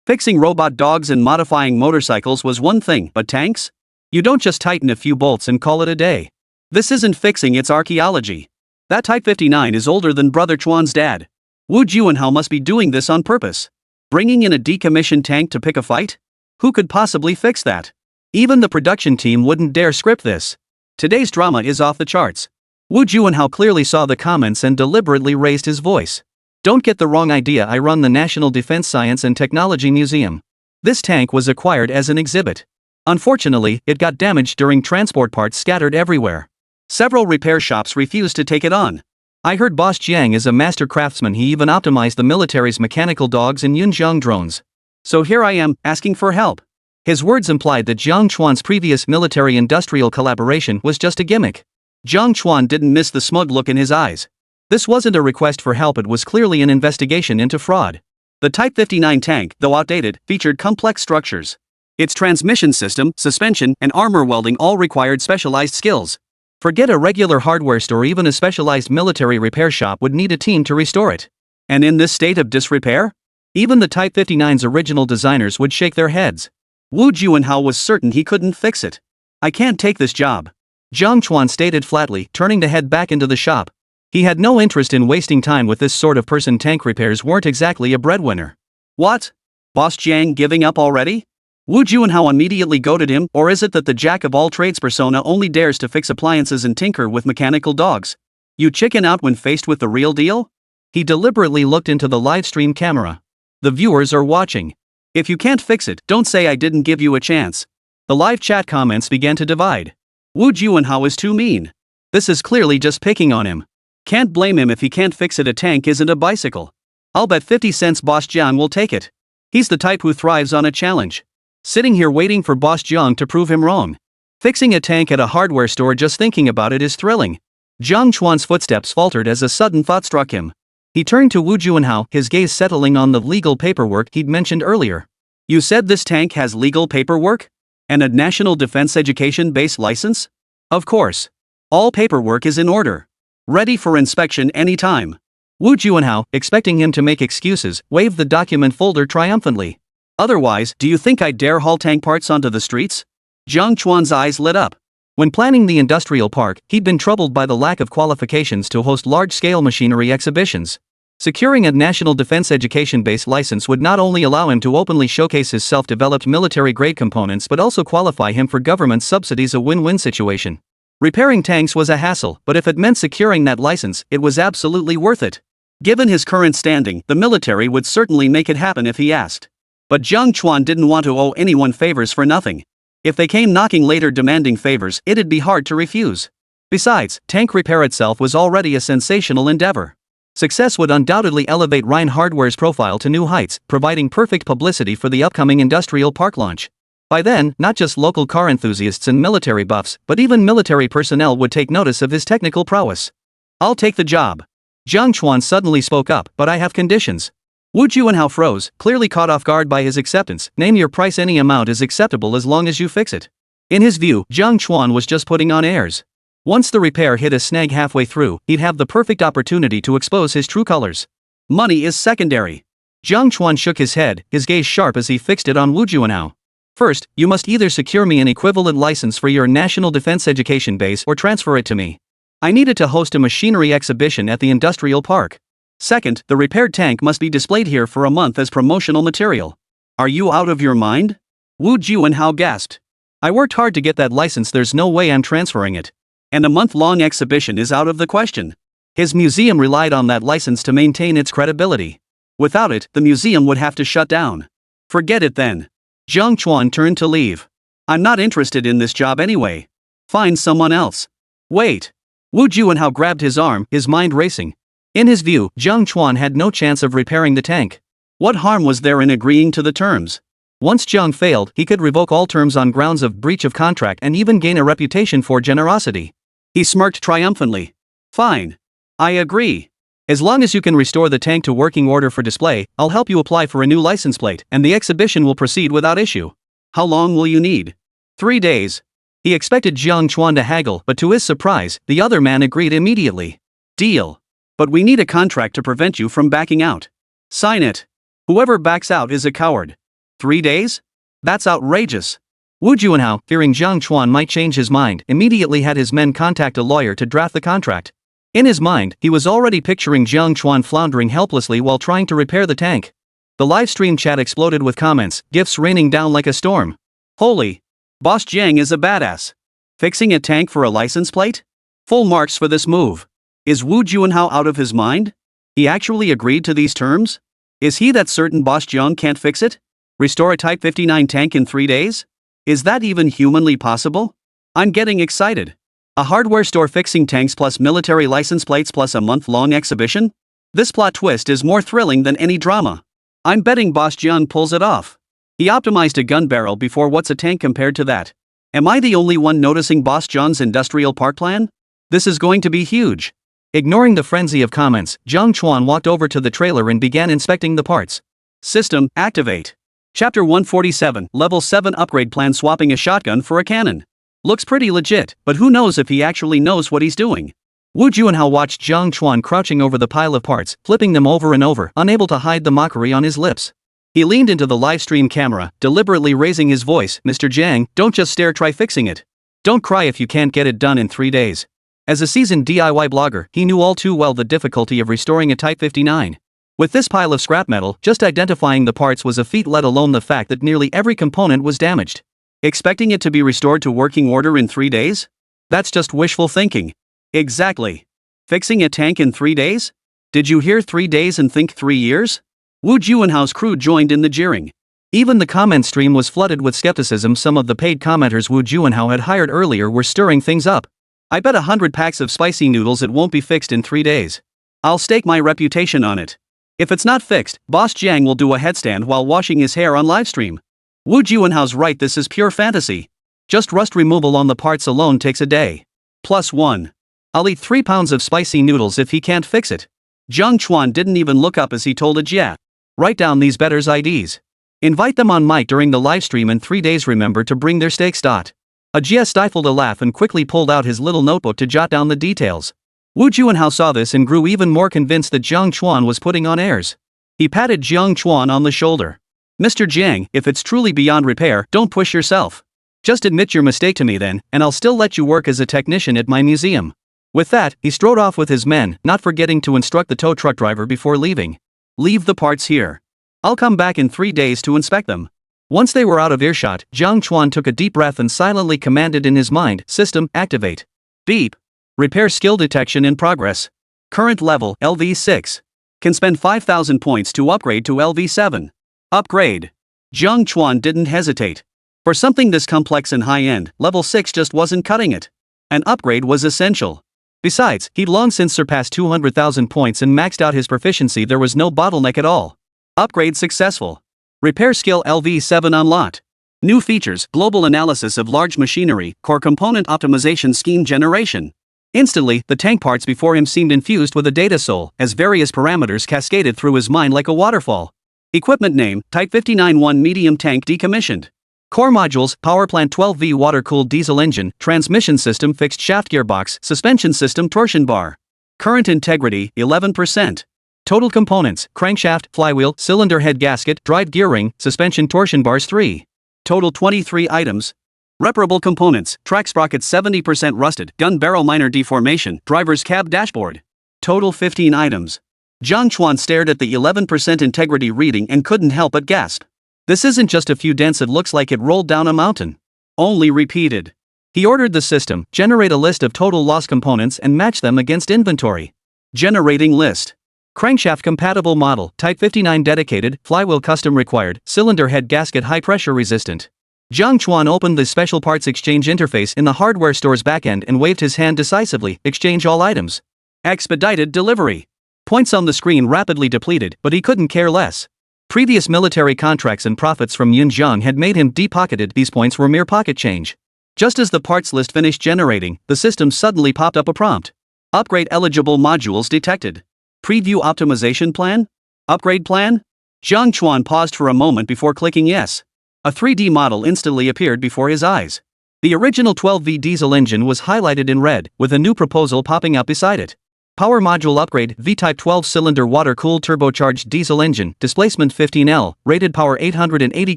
Fixing robot dogs and modifying motorcycles was one thing, but tanks? You don't just tighten a few bolts and call it a day. This isn't fixing, it's archaeology. That Type 59 is older than Brother Chuan's dad. Wu Juanhao must be doing this on purpose. Bringing in a decommissioned tank to pick a fight? Who could possibly fix that? Even the production team wouldn't dare script this. Today's drama is off the charts. Wu Juanhao clearly saw the comments and deliberately raised his voice. Don't get the wrong idea, I run the National Defense Science and Technology Museum. This tank was acquired as an exhibit. Unfortunately, it got damaged during transport, parts scattered everywhere. Several repair shops refused to take it on. I heard Boss Jiang is a master craftsman, he even optimized the military's mechanical dogs and Yunjiang drones. So here I am, asking for help. His words implied that Jiang Chuan's previous military-industrial collaboration was just a gimmick. Jiang Chuan didn't miss the smug look in his eyes. This wasn't a request for help, it was clearly an investigation into fraud. The Type 59 tank, though outdated, featured complex structures. Its transmission system, suspension, and armor welding all required specialized skills. Forget a regular hardware store, even a specialized military repair shop would need a team to restore it. And in this state of disrepair? Even the Type 59's original designers would shake their heads. Wu Juanhao was certain he couldn't fix it. I can't take this job, Jiang Chuan stated flatly, turning to head back into the shop. He had no interest in wasting time with this sort of person. Tank repairs weren't exactly a breadwinner. What? Boss Jiang giving up already? Wu Juanhao immediately goaded him, or is it that the jack-of-all-trades persona only dares to fix appliances and tinker with mechanical dogs? You chicken out when faced with the real deal? He deliberately looked into the live stream camera. The viewers are watching. If you can't fix it, don't say I didn't give you a chance. The live chat comments began to divide. Wu Juanhao is too mean. This is clearly just picking on him. Can't blame him if he can't fix it. A tank isn't a bicycle. I'll bet 50 cents Boss Jiang will take it. He's the type who thrives on a challenge. Sitting here waiting for Boss Jiang to prove him wrong. Fixing a tank at a hardware store, just thinking about it is thrilling. Jiang Chuan's footsteps faltered as a sudden thought struck him. He turned to Wu Juanhao, his gaze settling on the legal paperwork he'd mentioned earlier. You said this tank has legal paperwork? And a National Defense Education Base license? Of course. All paperwork is in order. Ready for inspection anytime. Wu Juanhao, expecting him to make excuses, waved the document folder triumphantly. Otherwise, do you think I'd dare haul tank parts onto the streets? Jiang Chuan's eyes lit up. When planning the industrial park, he'd been troubled by the lack of qualifications to host large-scale machinery exhibitions. Securing a National Defense Education Base license would not only allow him to openly showcase his self-developed military-grade components but also qualify him for government subsidies, a win-win situation. Repairing tanks was a hassle, but if it meant securing that license, it was absolutely worth it. Given his current standing, the military would certainly make it happen if he asked. But Jiang Chuan didn't want to owe anyone favors for nothing. If they came knocking later demanding favors, it'd be hard to refuse. Besides, tank repair itself was already a sensational endeavor. Success would undoubtedly elevate Rhine Hardware's profile to new heights, providing perfect publicity for the upcoming industrial park launch. By then, not just local car enthusiasts and military buffs, but even military personnel would take notice of his technical prowess. I'll take the job. Jiang Chuan suddenly spoke up, but I have conditions. Wu Juanhao froze, clearly caught off guard by his acceptance. Name your price, any amount is acceptable as long as you fix it. In his view, Jiang Chuan was just putting on airs. Once the repair hit a snag halfway through, he'd have the perfect opportunity to expose his true colors. Money is secondary. Jiang Chuan shook his head, his gaze sharp as he fixed it on Wu Juanhao. First, you must either secure me an equivalent license for your National Defense Education Base or transfer it to me. I needed to host a machinery exhibition at the industrial park. Second, the repaired tank must be displayed here for a month as promotional material. Are you out of your mind? Wu Juanhao gasped. I worked hard to get that license, there's no way I'm transferring it. And a month-long exhibition is out of the question. His museum relied on that license to maintain its credibility. Without it, the museum would have to shut down. Forget it then. Jiang Chuan turned to leave. I'm not interested in this job anyway. Find someone else. Wait. Wu Juanhao grabbed his arm, his mind racing. In his view, Jiang Chuan had no chance of repairing the tank. What harm was there in agreeing to the terms? Once Jiang failed, he could revoke all terms on grounds of breach of contract and even gain a reputation for generosity. He smirked triumphantly. Fine. I agree. As long as you can restore the tank to working order for display, I'll help you apply for a new license plate, and the exhibition will proceed without issue. How long will you need? 3 days. He expected Jiang Chuan to haggle, but to his surprise, the other man agreed immediately. Deal. But we need a contract to prevent you from backing out. Sign it. Whoever backs out is a coward. 3 days? That's outrageous. Wu Juanhao, fearing Jiang Chuan might change his mind, immediately had his men contact a lawyer to draft the contract. In his mind, he was already picturing Jiang Chuan floundering helplessly while trying to repair the tank. The live stream chat exploded with comments, gifts raining down like a storm. Holy! Boss Jiang is a badass. Fixing a tank for a license plate? Full marks for this move. Is Wu Juanhao out of his mind? He actually agreed to these terms? Is he that certain Boss Jiang can't fix it? Restore a Type 59 tank in 3 days? Is that even humanly possible? I'm getting excited. A hardware store fixing tanks plus military license plates plus a month-long exhibition? This plot twist is more thrilling than any drama. I'm betting Boss Jiang pulls it off. He optimized a gun barrel before. What's a tank compared to that? Am I the only one noticing Boss Jiang's industrial park plan? This is going to be huge. Ignoring the frenzy of comments, Jiang Chuan walked over to the trailer and began inspecting the parts. System, activate. Chapter 147, Level 7 upgrade plan, swapping a shotgun for a cannon. Looks pretty legit, but who knows if he actually knows what he's doing. Wu Juanhao watched Jiang Chuan crouching over the pile of parts, flipping them over and over, unable to hide the mockery on his lips. He leaned into the live stream camera, deliberately raising his voice. Mr. Jiang, don't just stare, try fixing it. Don't cry if you can't get it done in 3 days. As a seasoned DIY blogger, he knew all too well the difficulty of restoring a Type 59. With this pile of scrap metal, just identifying the parts was a feat, let alone the fact that nearly every component was damaged. Expecting it to be restored to working order in 3 days? That's just wishful thinking. Exactly. Fixing a tank in 3 days? Did you hear 3 days and think 3 years? Wu Juanhao's crew joined in the jeering. Even the comment stream was flooded with skepticism. Some of the paid commenters Wu Juanhao had hired earlier were stirring things up. I bet 100 packs of spicy noodles it won't be fixed in 3 days. I'll stake my reputation on it. If it's not fixed, Boss Jiang will do a headstand while washing his hair on livestream. Wu Juanhao's right, this is pure fantasy. Just rust removal on the parts alone takes a day. +1. I'll eat 3 pounds of spicy noodles if he can't fix it. Jiang Chuan didn't even look up as he told a Jia. Write down these betters' IDs. Invite them on mic during the livestream in 3 days. Remember to bring their stakes. A Jia stifled a laugh and quickly pulled out his little notebook to jot down the details. Wu Juanhao saw this and grew even more convinced that Jiang Chuan was putting on airs. He patted Jiang Chuan on the shoulder. Mr. Jiang, if it's truly beyond repair, don't push yourself. Just admit your mistake to me then, and I'll still let you work as a technician at my museum. With that, he strode off with his men, not forgetting to instruct the tow truck driver before leaving. Leave the parts here. I'll come back in 3 days to inspect them. Once they were out of earshot, Jiang Chuan took a deep breath and silently commanded in his mind, System, activate. Beep. Repair skill detection in progress. Current level, LV6. Can spend 5,000 points to upgrade to LV7. Upgrade. Jiang Chuan didn't hesitate. For something this complex and high-end, level 6 just wasn't cutting it. An upgrade was essential. Besides, he'd long since surpassed 200,000 points and maxed out his proficiency. There was no bottleneck at all. Upgrade successful. Repair skill LV7 unlocked. New features, global analysis of large machinery, core component optimization scheme generation. Instantly, the tank parts before him seemed infused with a data soul, as various parameters cascaded through his mind like a waterfall. Equipment name, Type 59-1 medium tank decommissioned. Core modules, power plant 12V water-cooled diesel engine, transmission system fixed shaft gearbox, suspension system torsion bar. Current integrity, 11%. Total components, crankshaft, flywheel, cylinder head gasket, drive gear ring, suspension torsion bars 3. Total 23 items. Reparable components, track sprockets 70% rusted, gun barrel minor deformation, driver's cab dashboard. Total 15 items. Jiang Chuan stared at the 11% integrity reading and couldn't help but gasp. This isn't just a few dents, it looks like it rolled down a mountain. Only repeated. He ordered the system, generate a list of total loss components and match them against inventory. Generating list. Crankshaft compatible model, Type 59 dedicated, flywheel custom required, cylinder head gasket high pressure resistant. Jiang Chuan opened the special parts exchange interface in the hardware store's backend and waved his hand decisively, exchange all items. Expedited delivery. Points on the screen rapidly depleted, but he couldn't care less. Previous military contracts and profits from Yunjiang had made him deep-pocketed. These points were mere pocket change. Just as the parts list finished generating, the system suddenly popped up a prompt. Upgrade eligible modules detected. Preview optimization plan? Upgrade plan? Jiang Chuan paused for a moment before clicking yes. A 3D model instantly appeared before his eyes. The original 12V diesel engine was highlighted in red, with a new proposal popping up beside it. Power module upgrade, V-type 12-cylinder water-cooled turbocharged diesel engine, displacement 15L, rated power 880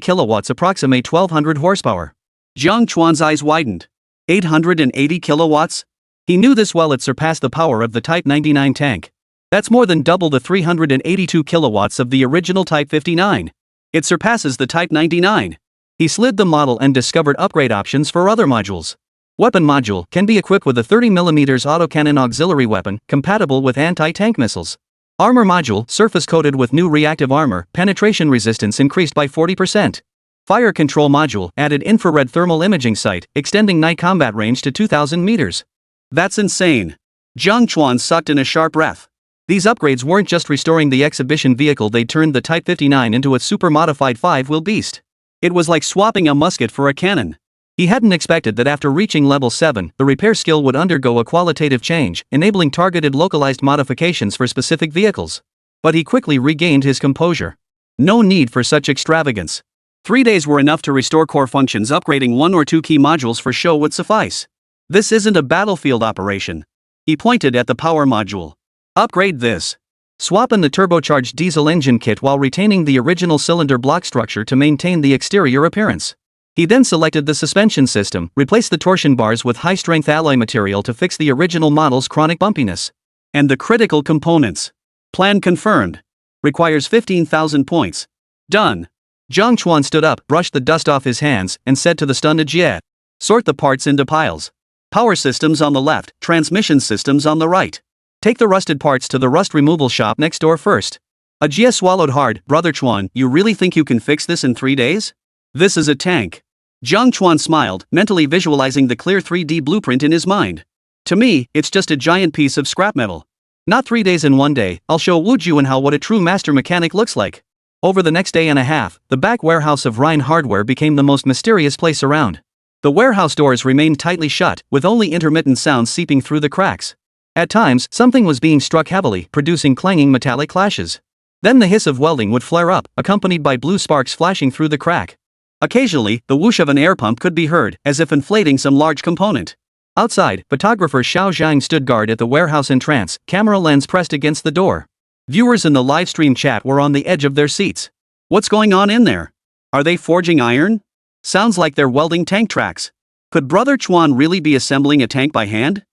kilowatts, approximate 1200 horsepower. Jiang Chuan's eyes widened. 880 kilowatts? He knew this well, it surpassed the power of the Type 99 tank. That's more than double the 382 kilowatts of the original Type 59. It surpasses the Type 99. He slid the model and discovered upgrade options for other modules. Weapon module can be equipped with a 30mm autocannon auxiliary weapon, compatible with anti-tank missiles. Armor module, surface coated with new reactive armor, penetration resistance increased by 40%. Fire control module added infrared thermal imaging sight, extending night combat range to 2,000 meters. That's insane. Jiang Chuan sucked in a sharp breath. These upgrades weren't just restoring the exhibition vehicle, they turned the Type 59 into a super-modified 5-wheel beast. It was like swapping a musket for a cannon. He hadn't expected that after reaching level 7, the repair skill would undergo a qualitative change, enabling targeted localized modifications for specific vehicles. But he quickly regained his composure. No need for such extravagance. 3 days were enough to restore core functions. Upgrading 1 or 2 key modules for show would suffice. This isn't a battlefield operation. He pointed at the power module. Upgrade this. Swap in the turbocharged diesel engine kit while retaining the original cylinder block structure to maintain the exterior appearance. He then selected the suspension system, replaced the torsion bars with high-strength alloy material to fix the original model's chronic bumpiness. And the critical components. Plan confirmed. Requires 15,000 points. Done. Jiang Chuan stood up, brushed the dust off his hands, and said to the stunned Jie, Sort the parts into piles. Power systems on the left, transmission systems on the right. Take the rusted parts to the rust removal shop next door first. Jie swallowed hard. Brother Chuan, you really think you can fix this in 3 days? This is a tank. Jiang Chuan smiled, mentally visualizing the clear 3D blueprint in his mind. To me, it's just a giant piece of scrap metal. Not 3 days in 1 day, I'll show Wu Ju and how what a true master mechanic looks like. Over the next day and a half, the back warehouse of Rhine Hardware became the most mysterious place around. The warehouse doors remained tightly shut, with only intermittent sounds seeping through the cracks. At times, something was being struck heavily, producing clanging metallic clashes. Then the hiss of welding would flare up, accompanied by blue sparks flashing through the crack. Occasionally, the whoosh of an air pump could be heard, as if inflating some large component. Outside, photographer Xiao Zhang stood guard at the warehouse entrance, camera lens pressed against the door. Viewers in the live stream chat were on the edge of their seats. What's going on in there? Are they forging iron? Sounds like they're welding tank tracks. Could Brother Chuan really be assembling a tank by hand?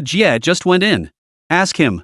Jie just went in. Ask him.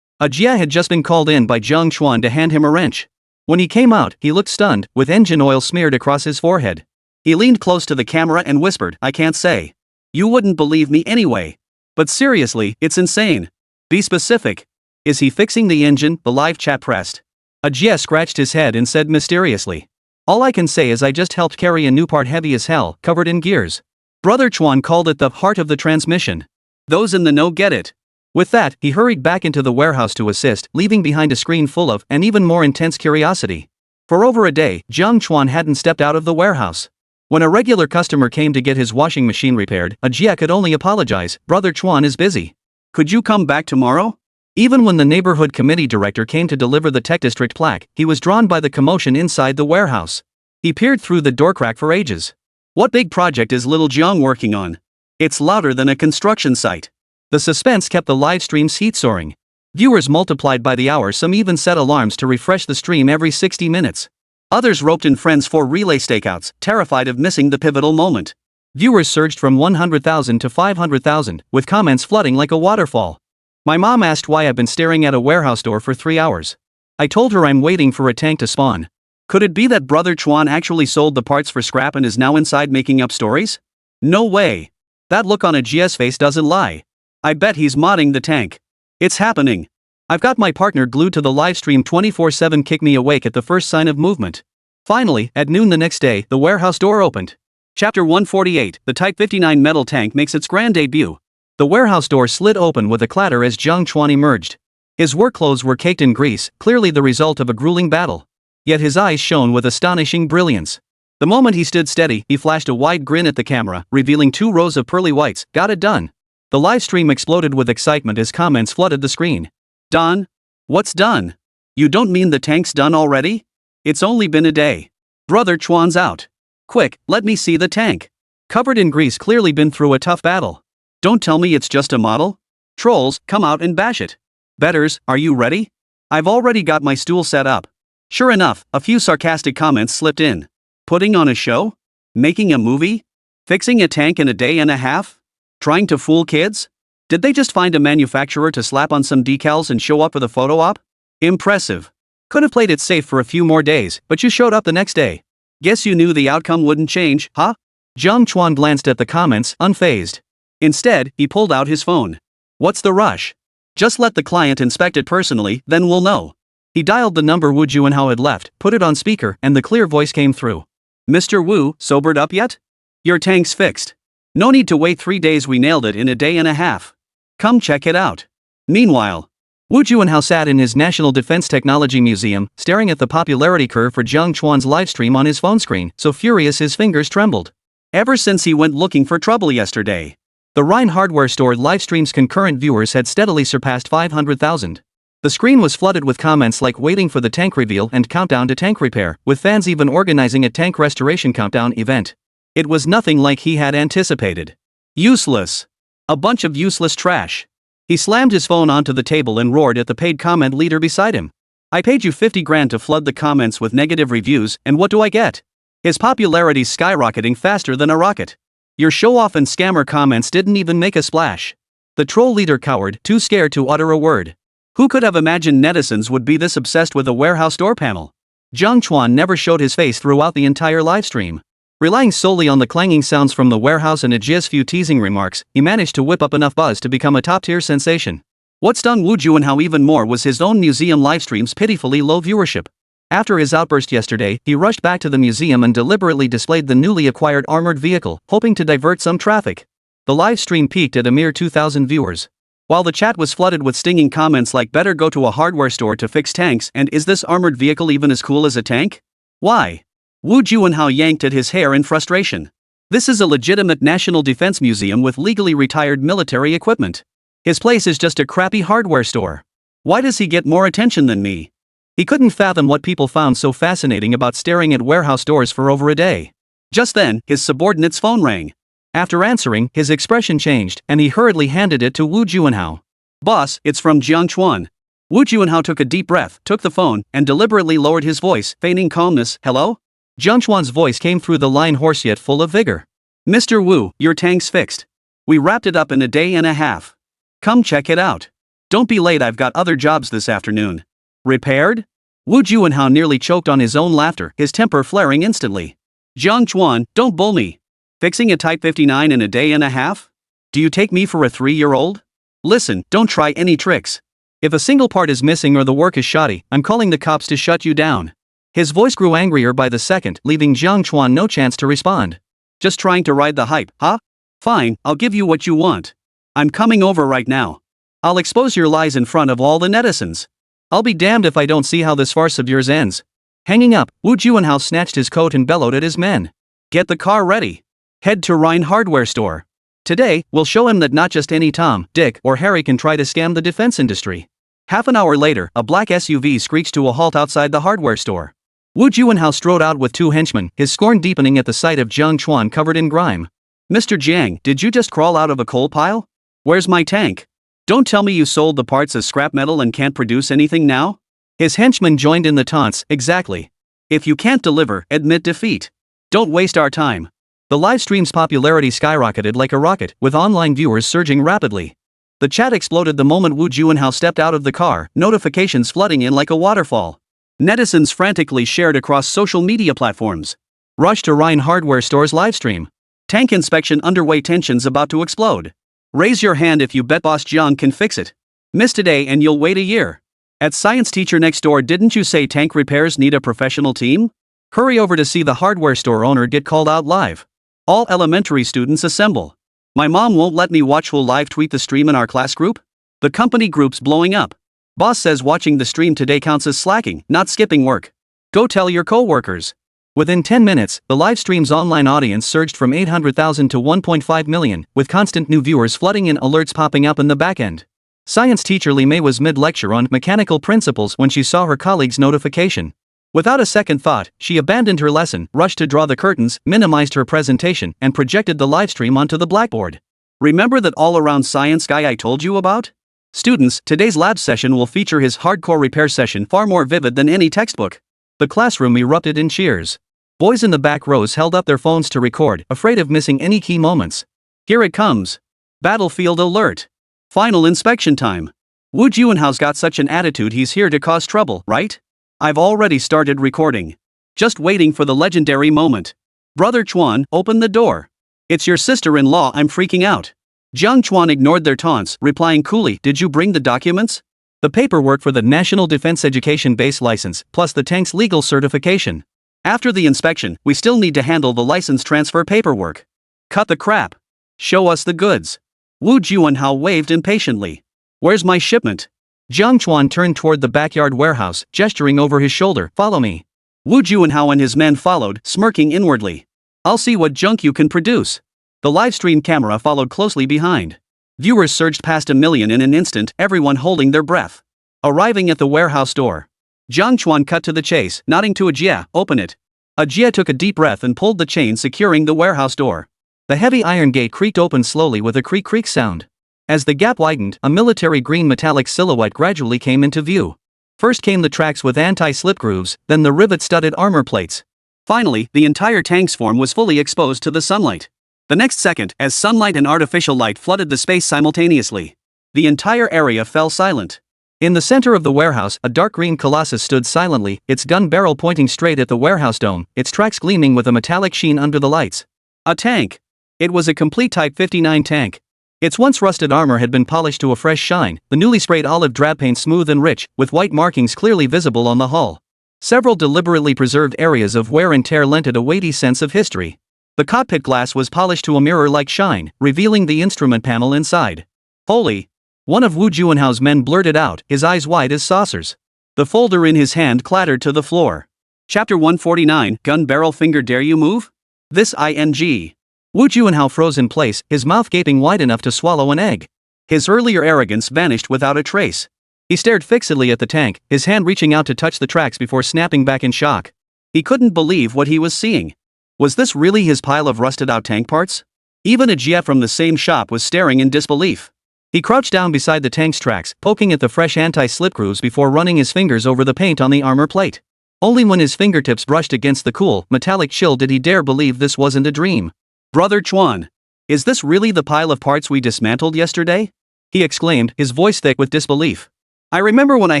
Jie had just been called in by Jiang Chuan to hand him a wrench. When he came out, he looked stunned, with engine oil smeared across his forehead. He leaned close to the camera and whispered, I can't say. You wouldn't believe me anyway. But seriously, it's insane. Be specific. Is he fixing the engine? The live chat pressed. Jie scratched his head and said mysteriously. All I can say is I just helped carry a new part heavy as hell, covered in gears. Brother Chuan called it the heart of the transmission. Those in the know get it. With that, he hurried back into the warehouse to assist, leaving behind a screen full of, and even more intense curiosity. For over a day, Jiang Chuan hadn't stepped out of the warehouse. When a regular customer came to get his washing machine repaired, Jie could only apologize, Brother Chuan is busy. Could you come back tomorrow? Even when the neighborhood committee director came to deliver the tech district plaque, he was drawn by the commotion inside the warehouse. He peered through the door crack for ages. What big project is little Jiang working on? It's louder than a construction site. The suspense kept the live stream's heat soaring. Viewers multiplied by the hour, some even set alarms to refresh the stream every 60 minutes. Others roped in friends for relay stakeouts, terrified of missing the pivotal moment. Viewers surged from 100,000 to 500,000, with comments flooding like a waterfall. My mom asked why I've been staring at a warehouse door for 3 hours. I told her I'm waiting for a tank to spawn. Could it be that Brother Chuan actually sold the parts for scrap and is now inside making up stories? No way. That look on Jie's face doesn't lie. I bet he's modding the tank. It's happening. I've got my partner glued to the livestream 24/7. Kick me awake at the first sign of movement. Finally, at noon the next day, the warehouse door opened. Chapter 148, the Type 59 metal tank makes its grand debut. The warehouse door slid open with a clatter as Jiang Chuan emerged. His work clothes were caked in grease, clearly the result of a grueling battle. Yet his eyes shone with astonishing brilliance. The moment he stood steady, he flashed a wide grin at the camera, revealing 2 rows of pearly whites. Got it done. The live stream exploded with excitement as comments flooded the screen. Done? What's done? You don't mean the tank's done already? It's only been a day. Brother Chuan's out. Quick, let me see the tank. Covered in grease, clearly been through a tough battle. Don't tell me it's just a model. Trolls, come out and bash it. Betters, are you ready? I've already got my stool set up. Sure enough, a few sarcastic comments slipped in. Putting on a show? Making a movie? Fixing a tank in a day and a half? Trying to fool kids? Did they just find a manufacturer to slap on some decals and show up with a photo op? Impressive. Could have played it safe for a few more days, but you showed up the next day. Guess you knew the outcome wouldn't change, huh? Jiang Chuan glanced at the comments, unfazed. Instead, he pulled out his phone. What's the rush? Just let the client inspect it personally, then we'll know. He dialed the number Wu Juanhao had left, put it on speaker, and the clear voice came through. Mr. Wu, sobered up yet? Your tank's fixed. No need to wait 3 days, we nailed it in a day and a half. Come check it out. Meanwhile, Wu Juanhao sat in his National Defense Technology Museum, staring at the popularity curve for Jiang Chuan's livestream on his phone screen, so furious his fingers trembled. Ever since he went looking for trouble yesterday. The Rhine Hardware store livestream's concurrent viewers had steadily surpassed 500,000. The screen was flooded with comments like waiting for the tank reveal and countdown to tank repair, with fans even organizing a tank restoration countdown event. It was nothing like he had anticipated. Useless. A bunch of useless trash. He slammed his phone onto the table and roared at the paid comment leader beside him. I paid you 50 grand to flood the comments with negative reviews, and what do I get? His popularity's skyrocketing faster than a rocket. Your show-off and scammer comments didn't even make a splash. The troll leader cowered, too scared to utter a word. Who could have imagined netizens would be this obsessed with a warehouse door panel? Jiang Chuan never showed his face throughout the entire livestream. Relying solely on the clanging sounds from the warehouse and Ajia's few teasing remarks, he managed to whip up enough buzz to become a top-tier sensation. What stung Wu Juanhao even more was his own museum livestream's pitifully low viewership. After his outburst yesterday, he rushed back to the museum and deliberately displayed the newly acquired armored vehicle, hoping to divert some traffic. The livestream peaked at a mere 2,000 viewers. While the chat was flooded with stinging comments like "better go to a hardware store to fix tanks" and "is this armored vehicle even as cool as a tank?" Why? Wu Juanhao yanked at his hair in frustration. This is a legitimate national defense museum with legally retired military equipment. His place is just a crappy hardware store. Why does he get more attention than me? He couldn't fathom what people found so fascinating about staring at warehouse doors for over a day. Just then, his subordinate's phone rang. After answering, his expression changed, and he hurriedly handed it to Wu Juanhao. "Boss, it's from Jiang Chuan." Wu Juanhao took a deep breath, took the phone, and deliberately lowered his voice, feigning calmness. "Hello?" Jiang Chuan's voice came through the line hoarse yet full of vigor. "Mr. Wu, your tank's fixed. We wrapped it up in a day and a half. Come check it out. Don't be late, I've got other jobs this afternoon." "Repaired?" Wu Juanhao nearly choked on his own laughter, his temper flaring instantly. "Jiang Chuan, don't bull me. Fixing a Type 59 in a day and a half? Do you take me for a 3-year-old? Listen, don't try any tricks. If a single part is missing or the work is shoddy, I'm calling the cops to shut you down." His voice grew angrier by the second, leaving Jiang Chuan no chance to respond. "Just trying to ride the hype, huh? Fine, I'll give you what you want. I'm coming over right now. I'll expose your lies in front of all the netizens. I'll be damned if I don't see how this farce of yours ends." Hanging up, Wu Juanhao snatched his coat and bellowed at his men. "Get the car ready. Head to Rhine Hardware Store. Today, we'll show him that not just any Tom, Dick, or Harry can try to scam the defense industry." Half an hour later, a black SUV screeched to a halt outside the hardware store. Wu Juanhao strode out with 2 henchmen, his scorn deepening at the sight of Jiang Chuan covered in grime. "Mr. Jiang, did you just crawl out of a coal pile? Where's my tank? Don't tell me you sold the parts as scrap metal and can't produce anything now?" His henchmen joined in the taunts. "Exactly. If you can't deliver, admit defeat. Don't waste our time." The livestream's popularity skyrocketed like a rocket, with online viewers surging rapidly. The chat exploded the moment Wu Juanhao stepped out of the car, notifications flooding in like a waterfall. Netizens frantically shared across social media platforms. "Rush to Rhine Hardware Store's livestream. Tank inspection underway, tensions about to explode. Raise your hand if you bet Boss Jiang can fix it. Miss today and you'll wait a year. At science teacher next door, didn't you say tank repairs need a professional team? Hurry over to see the hardware store owner get called out live. All elementary students assemble. My mom won't let me watch. Will live tweet the stream in our class group. The company group's blowing up. Boss says watching the stream today counts as slacking, not skipping work. Go tell your co-workers." Within 10 minutes, the livestream's online audience surged from 800,000 to 1.5 million, with constant new viewers flooding in, alerts popping up in the backend. Science teacher Li Mei was mid-lecture on mechanical principles when she saw her colleague's notification. Without a second thought, she abandoned her lesson, rushed to draw the curtains, minimized her presentation, and projected the livestream onto the blackboard. "Remember that all-around science guy I told you about? Students, today's lab session will feature his hardcore repair session, far more vivid than any textbook." The classroom erupted in cheers. Boys in the back rows held up their phones to record, afraid of missing any key moments. "Here it comes. Battlefield alert. Final inspection time. Wu Juanhao's got such an attitude, he's here to cause trouble, right? I've already started recording. Just waiting for the legendary moment. Brother Chuan, open the door. It's your sister-in-law, I'm freaking out." Jiang Chuan ignored their taunts, replying coolly, "Did you bring the documents? The paperwork for the National Defense Education Base license, plus the tank's legal certification. After the inspection, we still need to handle the license transfer paperwork." "Cut the crap. Show us the goods." Wu Juanhao waved impatiently. "Where's my shipment?" Jiang Chuan turned toward the backyard warehouse, gesturing over his shoulder, "Follow me." Wu Juanhao and his men followed, smirking inwardly. "I'll see what junk you can produce." The livestream camera followed closely behind. Viewers surged past 1 million in an instant, everyone holding their breath. Arriving at the warehouse door, Jiang Chuan cut to the chase, nodding to Ajia, "Open it." Ajia took a deep breath and pulled the chain securing the warehouse door. The heavy iron gate creaked open slowly with a creak-creak sound. As the gap widened, a military green metallic silhouette gradually came into view. First came the tracks with anti-slip grooves, then the rivet-studded armor plates. Finally, the entire tank's form was fully exposed to the sunlight. The next second, as sunlight and artificial light flooded the space simultaneously, the entire area fell silent. In the center of the warehouse, a dark green colossus stood silently, its gun barrel pointing straight at the warehouse dome, its tracks gleaming with a metallic sheen under the lights. A tank. It was a complete Type 59 tank. Its once rusted armor had been polished to a fresh shine, the newly sprayed olive drab paint smooth and rich, with white markings clearly visible on the hull. Several deliberately preserved areas of wear and tear lent it a weighty sense of history. The cockpit glass was polished to a mirror-like shine, revealing the instrument panel inside. Holy! One of Wu Juanhao's men blurted out, his eyes wide as saucers. The folder in his hand clattered to the floor. Chapter 149, Gun Barrel Finger Dare You Move? This ing. Wu Juanhao froze in place, his mouth gaping wide enough to swallow an egg. His earlier arrogance vanished without a trace. He stared fixedly at the tank, his hand reaching out to touch the tracks before snapping back in shock. He couldn't believe what he was seeing. Was this really his pile of rusted-out tank parts? Even a Jia from the same shop was staring in disbelief. He crouched down beside the tank's tracks, poking at the fresh anti-slip grooves before running his fingers over the paint on the armor plate. Only when his fingertips brushed against the cool, metallic chill did he dare believe this wasn't a dream. Brother Chuan, is this really the pile of parts we dismantled yesterday? He exclaimed, his voice thick with disbelief. I remember when I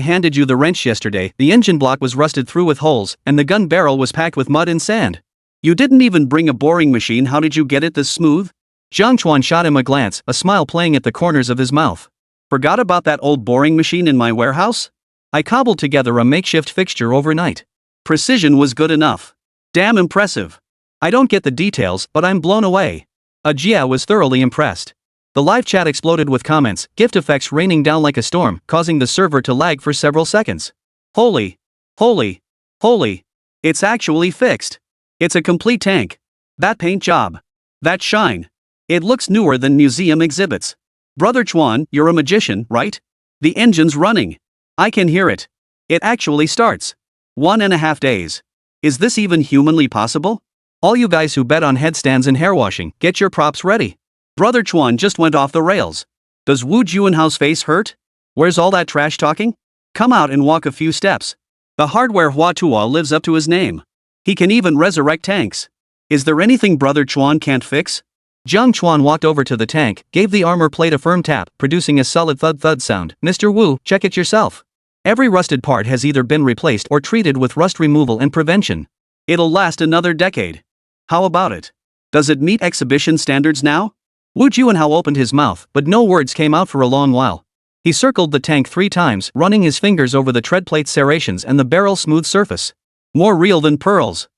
handed you the wrench yesterday, the engine block was rusted through with holes, and the gun barrel was packed with mud and sand. You didn't even bring a boring machine. How did you get it this smooth? Jiang Chuan shot him a glance, a smile playing at the corners of his mouth. Forgot about that old boring machine in my warehouse? I cobbled together a makeshift fixture overnight. Precision was good enough. Damn impressive. I don't get the details, but I'm blown away. Jia was thoroughly impressed. The live chat exploded with comments, gift effects raining down like a storm, causing the server to lag for several seconds. Holy! Holy! Holy! It's actually fixed. It's a complete tank. That paint job. That shine. It looks newer than museum exhibits. Brother Chuan, you're a magician, right? The engine's running. I can hear it. It actually starts. 1.5 days. Is this even humanly possible? All you guys who bet on headstands and hairwashing, get your props ready. Brother Chuan just went off the rails. Does Wu Juanhao's face hurt? Where's all that trash talking? Come out and walk a few steps. The hardware Hua Tua lives up to his name. He can even resurrect tanks. Is there anything Brother Chuan can't fix? Jiang Chuan walked over to the tank, gave the armor plate a firm tap, producing a solid thud-thud sound. Mr. Wu, check it yourself. Every rusted part has either been replaced or treated with rust removal and prevention. It'll last another decade. How about it? Does it meet exhibition standards now? Wu Juanhao opened his mouth, but no words came out for a long while. He circled the tank 3 times, running his fingers over the tread plate serrations and the barrel's smooth surface. More real than pearls.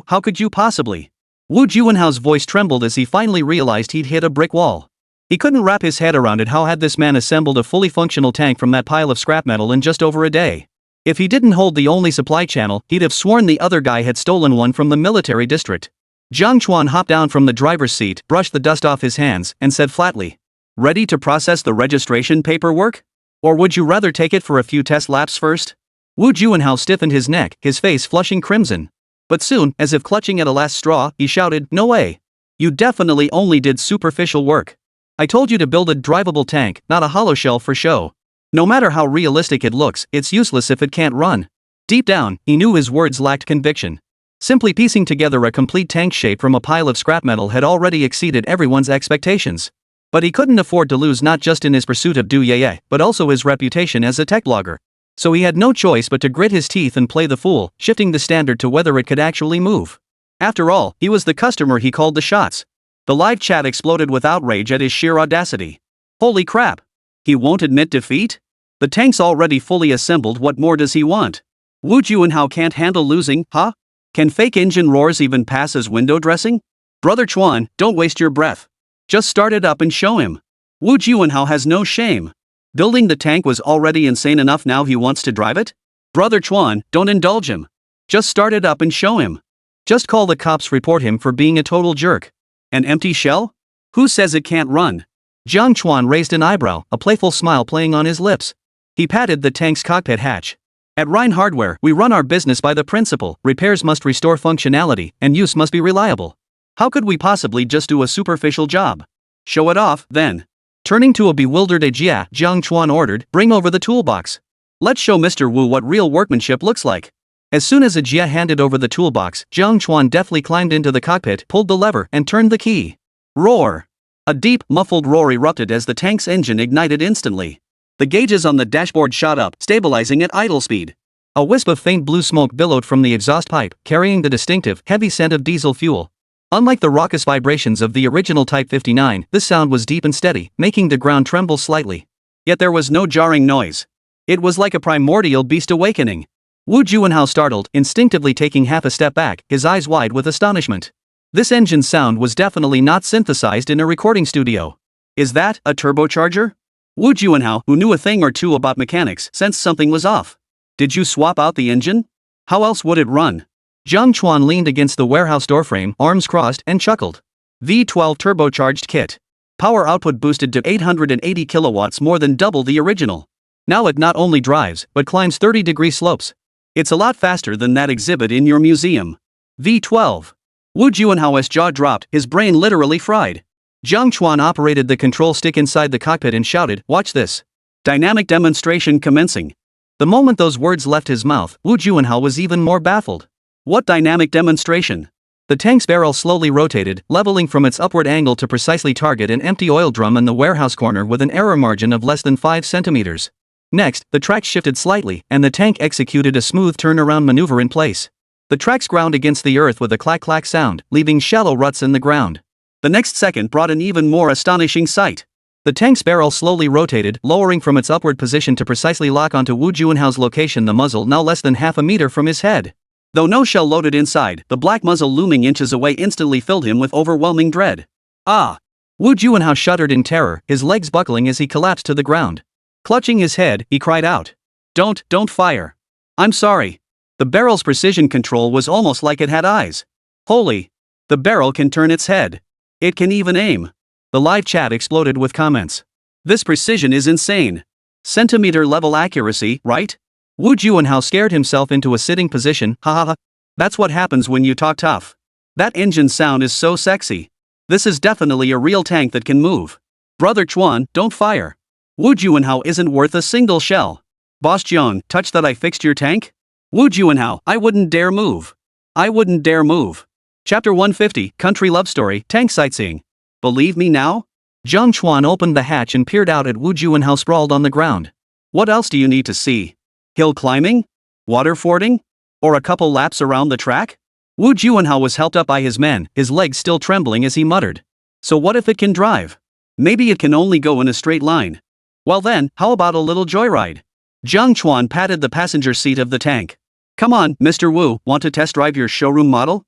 How could you possibly? Wu Juanhao's voice trembled as he finally realized he'd hit a brick wall. He couldn't wrap his head around it. How had this man assembled a fully functional tank from that pile of scrap metal in just over a day? If he didn't hold the only supply channel, he'd have sworn the other guy had stolen one from the military district. Jiang Chuan hopped down from the driver's seat, brushed the dust off his hands, and said flatly, "Ready to process the registration paperwork? Or would you rather take it for a few test laps first?" Wu Juanhao stiffened his neck, his face flushing crimson. But soon, as if clutching at a last straw, he shouted, "No way! You definitely only did superficial work. I told you to build a drivable tank, not a hollow shell for show. No matter how realistic it looks, it's useless if it can't run." Deep down, he knew his words lacked conviction. Simply piecing together a complete tank shape from a pile of scrap metal had already exceeded everyone's expectations. But he couldn't afford to lose not just in his pursuit of Du Yeye, but also his reputation as a tech blogger. So he had no choice but to grit his teeth and play the fool, shifting the standard to whether it could actually move. After all, he was the customer. He called the shots. The live chat exploded with outrage at his sheer audacity. Holy crap! He won't admit defeat? The tank's already fully assembled. What more does he want? Wu Juanhao can't handle losing, huh? Can fake engine roars even pass as window dressing? Brother Chuan, don't waste your breath. Just start it up and show him. Wu Juanhao has no shame. Building the tank was already insane enough, now he wants to drive it? Brother Chuan, don't indulge him. Just start it up and show him. Just call the cops, report him for being a total jerk. An empty shell? Who says it can't run? Jiang Chuan raised an eyebrow, a playful smile playing on his lips. He patted the tank's cockpit hatch. At Rhine Hardware, we run our business by the principle, repairs must restore functionality, and use must be reliable. How could we possibly just do a superficial job? Show it off, then. Turning to a bewildered Jia, Jiang Chuan ordered, "Bring over the toolbox. Let's show Mr. Wu what real workmanship looks like." As soon as Jia handed over the toolbox, Jiang Chuan deftly climbed into the cockpit, pulled the lever, and turned the key. Roar! A deep, muffled roar erupted as the tank's engine ignited instantly. The gauges on the dashboard shot up, stabilizing at idle speed. A wisp of faint blue smoke billowed from the exhaust pipe, carrying the distinctive, heavy scent of diesel fuel. Unlike the raucous vibrations of the original Type 59, this sound was deep and steady, making the ground tremble slightly. Yet there was no jarring noise. It was like a primordial beast awakening. Wu Juanhao startled, instinctively taking half a step back, his eyes wide with astonishment. This engine's sound was definitely not synthesized in a recording studio. Is that a turbocharger? Wu Juanhao, who knew a thing or two about mechanics, sensed something was off. Did you swap out the engine? How else would it run? Jiang Chuan leaned against the warehouse doorframe, arms crossed, and chuckled. V12 turbocharged kit. Power output boosted to 880 kilowatts, more than double the original. Now it not only drives, but climbs 30-degree slopes. It's a lot faster than that exhibit in your museum. V12. Wu Juanhao's jaw dropped, his brain literally fried. Jiang Chuan operated the control stick inside the cockpit and shouted, "Watch this." Dynamic demonstration commencing. The moment those words left his mouth, Wu Juanhao was even more baffled. What dynamic demonstration? The tank's barrel slowly rotated, leveling from its upward angle to precisely target an empty oil drum in the warehouse corner with an error margin of less than 5 centimeters. Next, the tracks shifted slightly, and the tank executed a smooth turnaround maneuver in place. The tracks ground against the earth with a clack-clack sound, leaving shallow ruts in the ground. The next second brought an even more astonishing sight. The tank's barrel slowly rotated, lowering from its upward position to precisely lock onto Wu Juanhao's location, the muzzle now less than half a meter from his head. Though no shell loaded inside, the black muzzle looming inches away instantly filled him with overwhelming dread. Ah! Wu Juanhao shuddered in terror, his legs buckling as he collapsed to the ground. Clutching his head, he cried out. Don't fire. I'm sorry. The barrel's precision control was almost like it had eyes. Holy! The barrel can turn its head. It can even aim. The live chat exploded with comments. This precision is insane. Centimeter-level accuracy, right? Wu Juanhao scared himself into a sitting position. Ha ha ha. That's what happens when you talk tough. That engine sound is so sexy. This is definitely a real tank that can move. Brother Chuan, don't fire. Wu Juanhao isn't worth a single shell. Boss Jiang, touch that I fixed your tank? Wu Juanhao, I wouldn't dare move. I wouldn't dare move. Chapter 150, Country Love Story, Tank Sightseeing. Believe me now? Jiang Chuan opened the hatch and peered out at Wu Juanhao sprawled on the ground. What else do you need to see? Hill climbing? Water fording? Or a couple laps around the track? Wu Juanhao was helped up by his men, his legs still trembling as he muttered. So what if it can drive? Maybe it can only go in a straight line. Well then, how about a little joyride? Jiang Chuan patted the passenger seat of the tank. Come on, Mr. Wu, want to test drive your showroom model?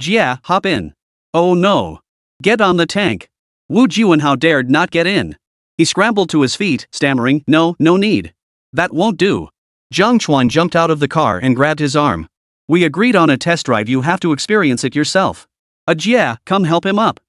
Yeah, hop in. Oh no. Get on the tank. Wu Juanhao dared not get in. He scrambled to his feet, stammering, no need. That won't do. Jiang Chuan jumped out of the car and grabbed his arm. We agreed on a test drive, you have to experience it yourself. Yeah, come help him up.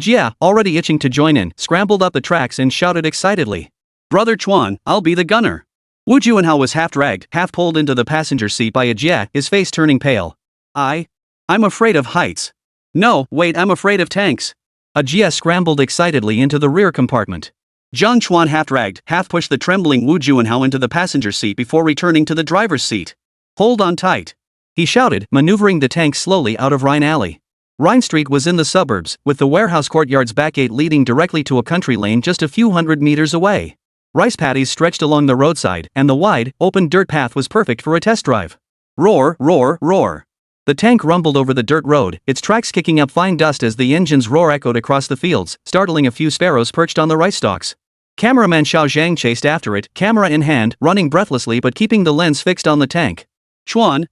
Yeah, already itching to join in, scrambled up the tracks and shouted excitedly. Brother Chuan, I'll be the gunner. Wu Juanhao was half dragged, half pulled into the passenger seat by Jia, his face turning pale. I'm afraid of heights. No, wait, I'm afraid of tanks. Jia scrambled excitedly into the rear compartment. Jiang Chuan half dragged, half pushed the trembling Wu Juanhao into the passenger seat before returning to the driver's seat. Hold on tight, he shouted, maneuvering the tank slowly out of Rhine Alley. Rhine Street was in the suburbs, with the warehouse courtyard's back gate leading directly to a country lane just a few hundred meters away. Rice paddies stretched along the roadside, and the wide, open dirt path was perfect for a test drive. Roar, roar, roar. The tank rumbled over the dirt road, its tracks kicking up fine dust as the engine's roar echoed across the fields, startling a few sparrows perched on the rice stalks. Cameraman Xiao Zhang chased after it, camera in hand, running breathlessly but keeping the lens fixed on the tank. Chuan,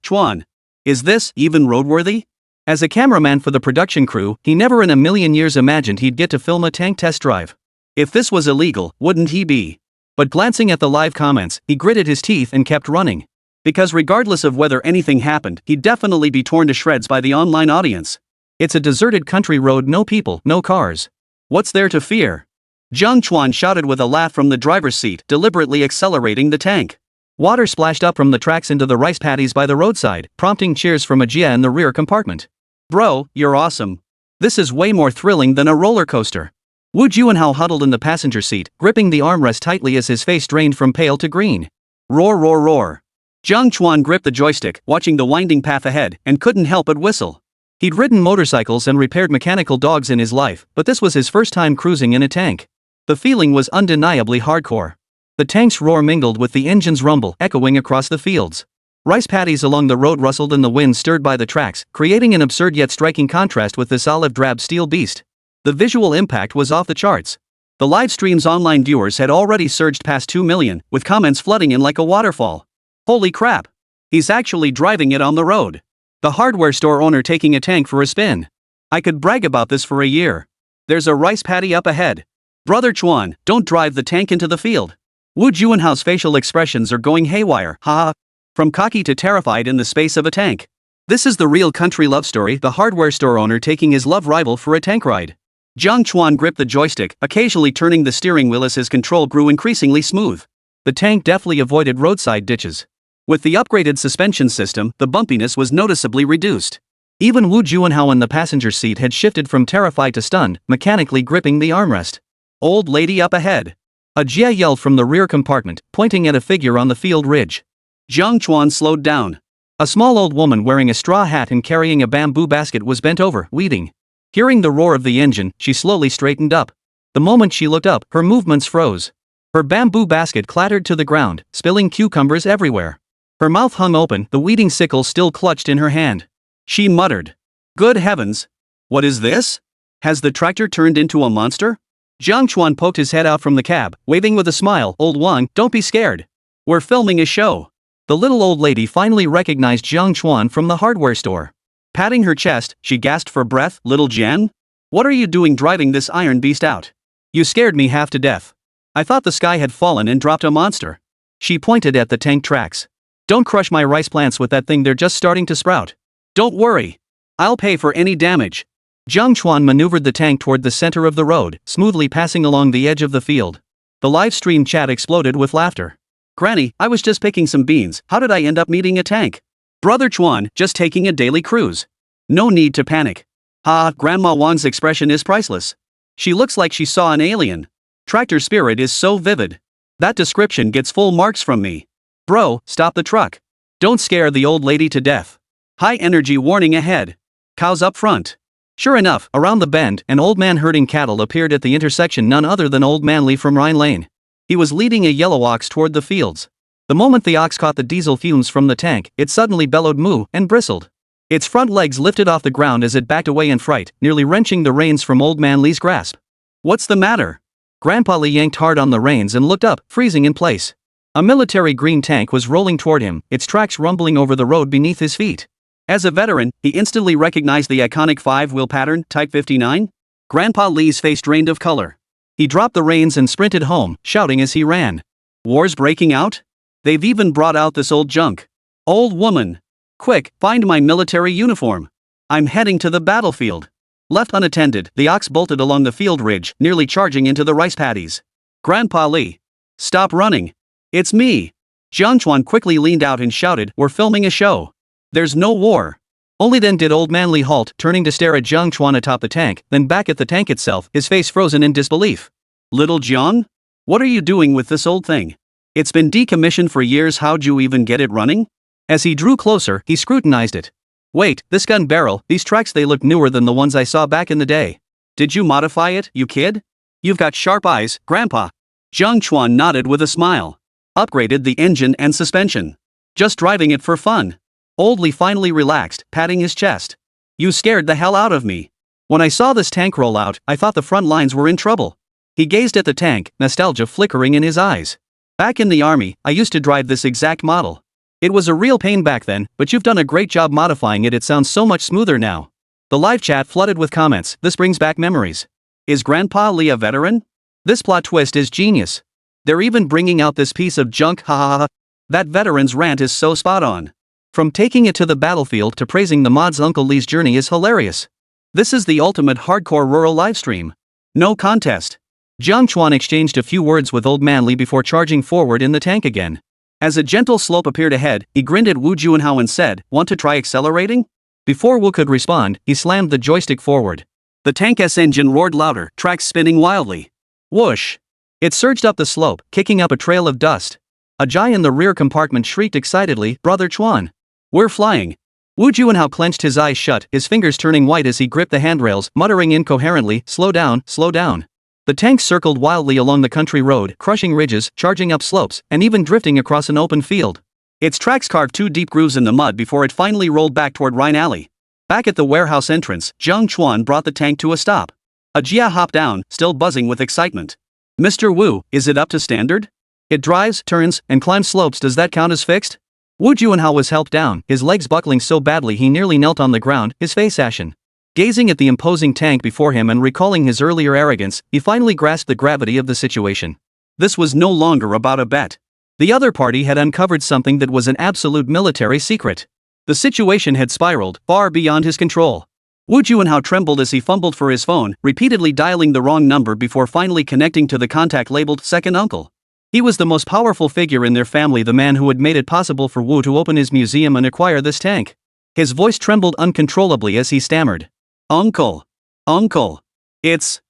is this even roadworthy? As a cameraman for the production crew, he never in a million years imagined he'd get to film a tank test drive. If this was illegal, wouldn't he be? But glancing at the live comments, he gritted his teeth and kept running. Because regardless of whether anything happened, he'd definitely be torn to shreds by the online audience. It's a deserted country road, no people, no cars. What's there to fear? Jiang Chuan shouted with a laugh from the driver's seat, deliberately accelerating the tank. Water splashed up from the tracks into the rice paddies by the roadside, prompting cheers from Jia in the rear compartment. Bro, you're awesome. This is way more thrilling than a roller coaster. Wu Juanhao huddled in the passenger seat, gripping the armrest tightly as his face drained from pale to green. Roar, roar, roar. Jiang Chuan gripped the joystick, watching the winding path ahead, and couldn't help but whistle. He'd ridden motorcycles and repaired mechanical dogs in his life, but this was his first time cruising in a tank. The feeling was undeniably hardcore. The tank's roar mingled with the engine's rumble, echoing across the fields. Rice paddies along the road rustled in the wind stirred by the tracks, creating an absurd yet striking contrast with this olive-drab steel beast. The visual impact was off the charts. The live stream's online viewers had already surged past 2 million, with comments flooding in like a waterfall. Holy crap! He's actually driving it on the road. The hardware store owner taking a tank for a spin. I could brag about this for a year. There's a rice paddy up ahead. Brother Chuan, don't drive the tank into the field. Wu Juanhao's facial expressions are going haywire, haha. From cocky to terrified in the space of a tank. This is the real country love story, the hardware store owner taking his love rival for a tank ride. Jiang Chuan gripped the joystick, occasionally turning the steering wheel as his control grew increasingly smooth. The tank deftly avoided roadside ditches. With the upgraded suspension system, the bumpiness was noticeably reduced. Even Wu Juanhao in the passenger seat had shifted from terrified to stunned, mechanically gripping the armrest. Old lady up ahead. A Jia yelled from the rear compartment, pointing at a figure on the field ridge. Jiang Chuan slowed down. A small old woman wearing a straw hat and carrying a bamboo basket was bent over, weeding. Hearing the roar of the engine, she slowly straightened up. The moment she looked up, her movements froze. Her bamboo basket clattered to the ground, spilling cucumbers everywhere. Her mouth hung open, the weeding sickle still clutched in her hand. She muttered. Good heavens! What is this? Has the tractor turned into a monster? Jiang Chuan poked his head out from the cab, waving with a smile. Old Wang, don't be scared. We're filming a show. The little old lady finally recognized Jiang Chuan from the hardware store. Patting her chest, she gasped for breath. Little Jian? What are you doing driving this iron beast out? You scared me half to death. I thought the sky had fallen and dropped a monster. She pointed at the tank tracks. Don't crush my rice plants with that thing, they're just starting to sprout. Don't worry. I'll pay for any damage. Jiang Chuan maneuvered the tank toward the center of the road, smoothly passing along the edge of the field. The live stream chat exploded with laughter. Granny, I was just picking some beans, how did I end up meeting a tank? Brother Chuan, just taking a daily cruise. No need to panic. Grandma Wang's expression is priceless. She looks like she saw an alien. Tractor spirit is so vivid. That description gets full marks from me. Bro, stop the truck. Don't scare the old lady to death. High energy warning ahead. Cows up front. Sure enough, around the bend, an old man herding cattle appeared at the intersection, none other than Old Manly from Rhine Lane. He was leading a yellow ox toward the fields. The moment the ox caught the diesel fumes from the tank, it suddenly bellowed moo and bristled. Its front legs lifted off the ground as it backed away in fright, nearly wrenching the reins from Old Man Li's grasp. What's the matter? Grandpa Li yanked hard on the reins and looked up, freezing in place. A military green tank was rolling toward him, its tracks rumbling over the road beneath his feet. As a veteran, he instantly recognized the iconic 5-wheel pattern, Type 59. Grandpa Li's face drained of color. He dropped the reins and sprinted home, shouting as he ran. War's breaking out? They've even brought out this old junk. Old woman. Quick, find my military uniform. I'm heading to the battlefield. Left unattended, the ox bolted along the field ridge, nearly charging into the rice paddies. Grandpa Li. Stop running. It's me. Jiang Chuan quickly leaned out and shouted, we're filming a show. There's no war. Only then did Old Man Li halt, turning to stare at Jiang Chuan atop the tank, then back at the tank itself, his face frozen in disbelief. Little Jiang? What are you doing with this old thing? It's been decommissioned for years, how'd you even get it running? As he drew closer, he scrutinized it. Wait, this gun barrel, these tracks, they look newer than the ones I saw back in the day. Did you modify it, you kid? You've got sharp eyes, Grandpa. Jiang Chuan nodded with a smile. Upgraded the engine and suspension. Just driving it for fun. Old Li finally relaxed, patting his chest. You scared the hell out of me. When I saw this tank roll out, I thought the front lines were in trouble. He gazed at the tank, nostalgia flickering in his eyes. Back in the army, I used to drive this exact model. It was a real pain back then, but you've done a great job modifying it, it sounds so much smoother now. The live chat flooded with comments, this brings back memories. Is Grandpa Li a veteran? This plot twist is genius. They're even bringing out this piece of junk, ha ha ha. That veteran's rant is so spot on. From taking it to the battlefield to praising the mod's Uncle Li's journey is hilarious. This is the ultimate hardcore rural livestream. No contest. Jiang Chuan exchanged a few words with Old Man Li before charging forward in the tank again. As a gentle slope appeared ahead, he grinned at Wu Juanhao and said, want to try accelerating? Before Wu could respond, he slammed the joystick forward. The tank's engine roared louder, tracks spinning wildly. Whoosh! It surged up the slope, kicking up a trail of dust. A Jai in the rear compartment shrieked excitedly, Brother Chuan. We're flying. Wu Juanhao clenched his eyes shut, his fingers turning white as he gripped the handrails, muttering incoherently, slow down, slow down. The tank circled wildly along the country road, crushing ridges, charging up slopes, and even drifting across an open field. Its tracks carved 2 deep grooves in the mud before it finally rolled back toward Rhine Alley. Back at the warehouse entrance, Jiang Chuan brought the tank to a stop. Jia hopped down, still buzzing with excitement. "Mr. Wu, is it up to standard? It drives, turns, and climbs slopes. Does that count as fixed?" Wu Juanhao was helped down, his legs buckling so badly he nearly knelt on the ground, his face ashen. Gazing at the imposing tank before him and recalling his earlier arrogance, he finally grasped the gravity of the situation. This was no longer about a bet. The other party had uncovered something that was an absolute military secret. The situation had spiraled far beyond his control. Wu Juanhao trembled as he fumbled for his phone, repeatedly dialing the wrong number before finally connecting to the contact labeled second uncle. He was the most powerful figure in their family, the man who had made it possible for Wu to open his museum and acquire this tank. His voice trembled uncontrollably as he stammered. Uncle. It's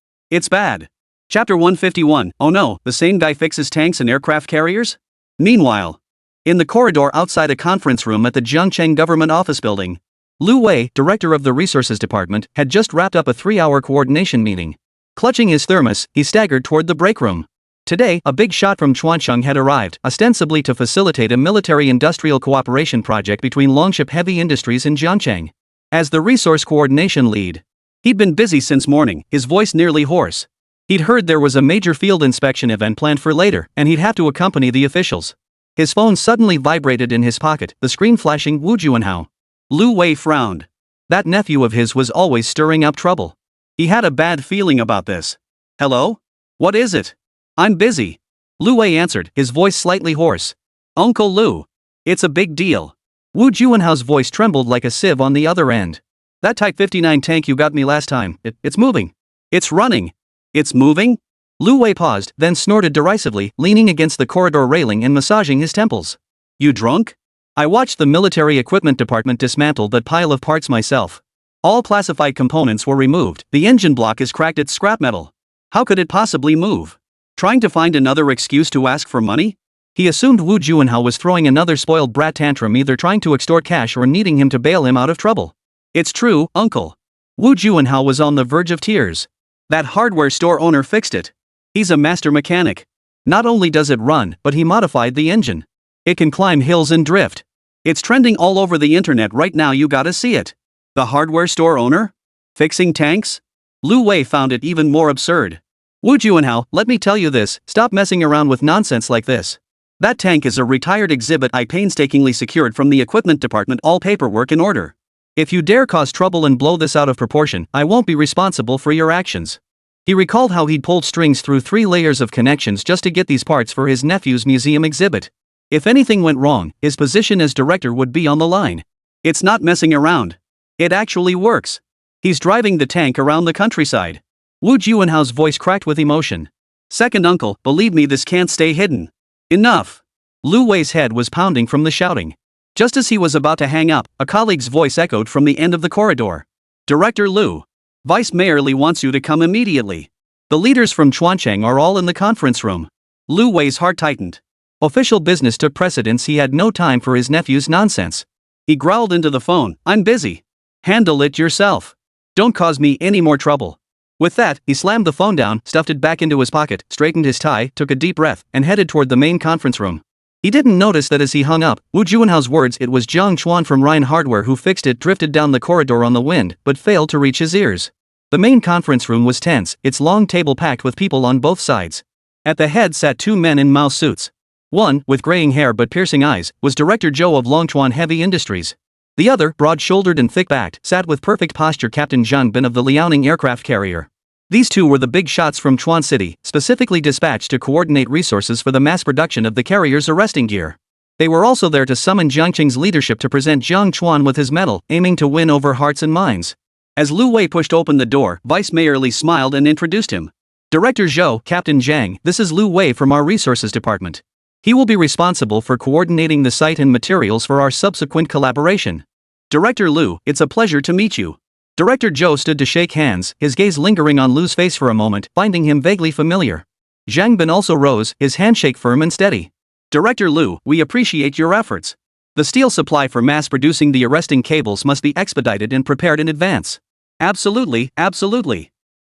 bad. Chapter 151, oh no, the same guy fixes tanks and aircraft carriers? Meanwhile, in the corridor outside a conference room at the Jiangcheng government office building, Lu Wei, director of the resources department, had just wrapped up a 3-hour coordination meeting. Clutching his thermos, he staggered toward the break room. Today, a big shot from Chuancheng had arrived, ostensibly to facilitate a military-industrial cooperation project between Longship Heavy Industries and Jiangcheng. As the resource coordination lead, he'd been busy since morning, his voice nearly hoarse. He'd heard there was a major field inspection event planned for later, and he'd have to accompany the officials. His phone suddenly vibrated in his pocket, the screen flashing Wu Juanhao. Lu Wei frowned. That nephew of his was always stirring up trouble. He had a bad feeling about this. "Hello? What is it?" "I'm busy," Lu Wei answered, his voice slightly hoarse. "Uncle Lu. It's a big deal." Wu Juanhao's voice trembled like a sieve on the other end. "That Type 59 tank you got me last time, it's moving. It's running. It's moving?" Lu Wei paused, then snorted derisively, leaning against the corridor railing and massaging his temples. "You drunk? I watched the military equipment department dismantle that pile of parts myself. All classified components were removed, the engine block is cracked, it's scrap metal. How could it possibly move? Trying to find another excuse to ask for money?" He assumed Wu Juanhao was throwing another spoiled brat tantrum, either trying to extort cash or needing him to bail him out of trouble. "It's true, uncle." Wu Juanhao was on the verge of tears. "That hardware store owner fixed it. He's a master mechanic. Not only does it run, but he modified the engine. It can climb hills and drift. It's trending all over the internet right now, you gotta see it." The hardware store owner? Fixing tanks? Lu Wei found it even more absurd. "Wu Juanhao, let me tell you this, stop messing around with nonsense like this. That tank is a retired exhibit I painstakingly secured from the equipment department, all paperwork in order. If you dare cause trouble and blow this out of proportion, I won't be responsible for your actions." He recalled how he'd pulled strings through 3 layers of connections just to get these parts for his nephew's museum exhibit. If anything went wrong, his position as director would be on the line. It's not messing around. It actually works. He's driving the tank around the countryside. Wu Juanhao's voice cracked with emotion. "Second uncle, believe me, this can't stay hidden." "Enough." Lu Wei's head was pounding from the shouting. Just as he was about to hang up, a colleague's voice echoed from the end of the corridor. "Director Lu. Vice Mayor Li wants you to come immediately. The leaders from Chuancheng are all in the conference room." Lu Wei's heart tightened. Official business took precedence, he had no time for his nephew's nonsense. He growled into the phone, "I'm busy. Handle it yourself. Don't cause me any more trouble." With that, he slammed the phone down, stuffed it back into his pocket, straightened his tie, took a deep breath, and headed toward the main conference room. He didn't notice that as he hung up, Wu Juanhao's words, "It was Jiang Chuan from Rhine Hardware who fixed it," drifted down the corridor on the wind, but failed to reach his ears. The main conference room was tense, its long table packed with people on both sides. At the head sat 2 men in mouse suits. One, with graying hair but piercing eyes, was Director Zhou of Longchuan Heavy Industries. The other, broad-shouldered and thick-backed, sat with perfect posture, Captain Zhang Bin of the Liaoning aircraft carrier. These two were the big shots from Chuan City, specifically dispatched to coordinate resources for the mass production of the carrier's arresting gear. They were also there to summon Jiangcheng's leadership to present Jiang Chuan with his medal, aiming to win over hearts and minds. As Lu Wei pushed open the door, Vice Mayor Li smiled and introduced him. "Director Zhou, Captain Zhang, this is Lu Wei from our resources department. He will be responsible for coordinating the site and materials for our subsequent collaboration." "Director Lu, it's a pleasure to meet you." Director Zhou stood to shake hands, his gaze lingering on Lu's face for a moment, finding him vaguely familiar. Zhang Bin also rose, his handshake firm and steady. "Director Lu, we appreciate your efforts. The steel supply for mass-producing the arresting cables must be expedited and prepared in advance." Absolutely.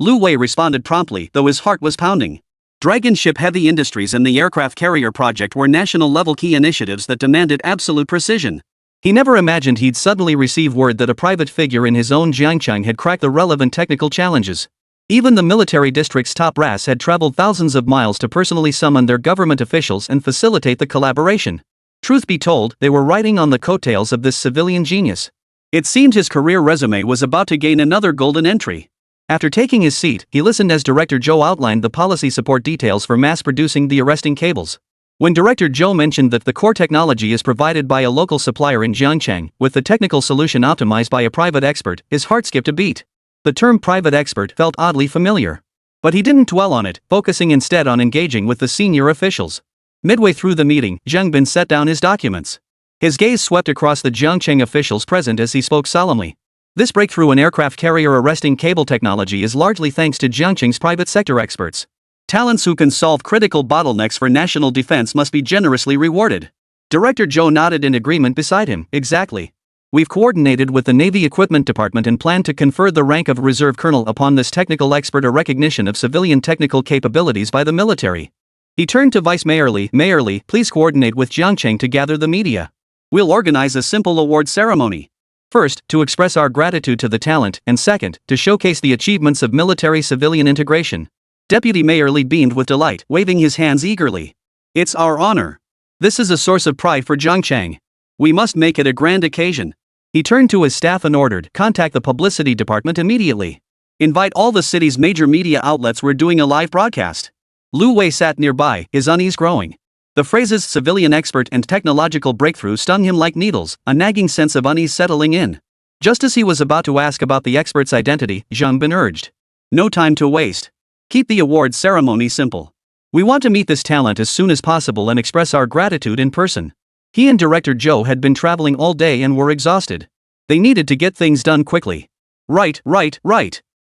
Lu Wei responded promptly, though his heart was pounding. Dragon Ship Heavy Industries and the aircraft carrier project were national-level key initiatives that demanded absolute precision. He never imagined he'd suddenly receive word that a private figure in his own Jiang Chuan had cracked the relevant technical challenges. Even the military district's top brass had traveled thousands of miles to personally summon their government officials and facilitate the collaboration. Truth be told, they were riding on the coattails of this civilian genius. It seemed his career resume was about to gain another golden entry. After taking his seat, he listened as Director Zhou outlined the policy support details for mass-producing the arresting cables. When Director Zhou mentioned that the core technology is provided by a local supplier in Jiangchang, with the technical solution optimized by a private expert, his heart skipped a beat. The term private expert felt oddly familiar. But he didn't dwell on it, focusing instead on engaging with the senior officials. Midway through the meeting, Zhang Bin set down his documents. His gaze swept across the Jiangchang officials present as he spoke solemnly. This breakthrough in aircraft carrier arresting cable technology is largely thanks to Jiangchang's private sector experts. Talents who can solve critical bottlenecks for national defense must be generously rewarded. Director Zhou nodded in agreement beside him. Exactly. We've coordinated with the Navy Equipment Department and plan to confer the rank of Reserve Colonel upon this technical expert, a recognition of civilian technical capabilities by the military. He turned to Vice Mayor Li. Mayor Li, please coordinate with Jiangchang to gather the media. We'll organize a simple award ceremony. First, to express our gratitude to the talent, and second, to showcase the achievements of military-civilian integration. Deputy Mayor Li beamed with delight, waving his hands eagerly. It's our honor. This is a source of pride for Jiangchang. We must make it a grand occasion. He turned to his staff and ordered, contact the publicity department immediately. Invite all the city's major media outlets, we're doing a live broadcast. Lu Wei sat nearby, his unease growing. The phrases civilian expert and technological breakthrough stung him like needles, a nagging sense of unease settling in. Just as he was about to ask about the expert's identity, Zhang Bin urged. No time to waste. Keep the award ceremony simple. We want to meet this talent as soon as possible and express our gratitude in person. He and Director Zhou had been traveling all day and were exhausted. They needed to get things done quickly. Right.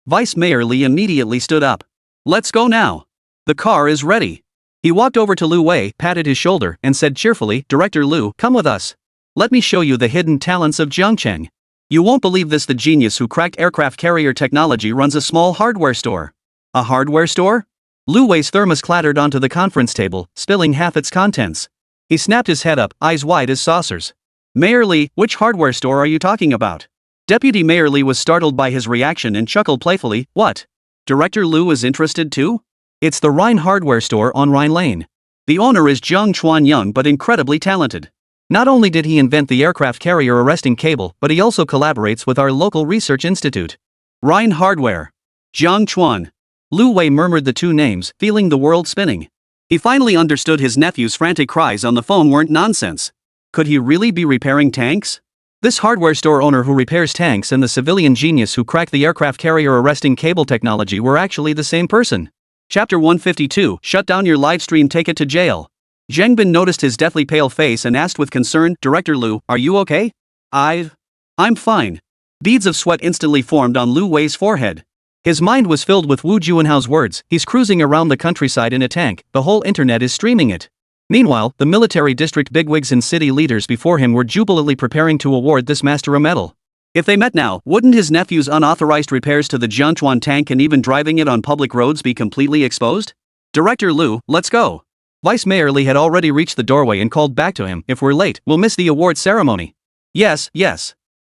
Vice Mayor Li immediately stood up. Let's go now. The car is ready. He walked over to Lu Wei, patted his shoulder, and said cheerfully, Director Lu, come with us. Let me show you the hidden talents of Jiangchang. You won't believe this, the genius who cracked aircraft carrier technology runs a small hardware store. A hardware store? Lu Wei's thermos clattered onto the conference table, spilling half its contents. He snapped his head up, eyes wide as saucers. Mayor Li, which hardware store are you talking about? Deputy Mayor Li was startled by his reaction and chuckled playfully. What? Director Lu is interested too? It's the Rhine hardware store on Rhine Lane. The owner is Jiang Chuan, young but incredibly talented. Not only did he invent the aircraft carrier arresting cable, but he also collaborates with our local research institute. Rhine Hardware. Jiang Chuan. Lu Wei murmured the two names, feeling the world spinning. He finally understood his nephew's frantic cries on the phone weren't nonsense. Could he really be repairing tanks? This hardware store owner who repairs tanks and the civilian genius who cracked the aircraft carrier arresting cable technology were actually the same person. Chapter 152, Shut down your live stream, take it to jail. Zhang Bin noticed his deathly pale face and asked with concern, Director Lu, are you okay? I'm fine. Beads of sweat instantly formed on Lu Wei's forehead. His mind was filled with Wu Juanhao's words, he's cruising around the countryside in a tank, the whole internet is streaming it. Meanwhile, the military district bigwigs and city leaders before him were jubilantly preparing to award this master a medal. If they met now, wouldn't his nephew's unauthorized repairs to the Jiang Chuan tank and even driving it on public roads be completely exposed? Director Lu, let's go. Vice Mayor Li had already reached the doorway and called back to him, if we're late, we'll miss the award ceremony. Yes.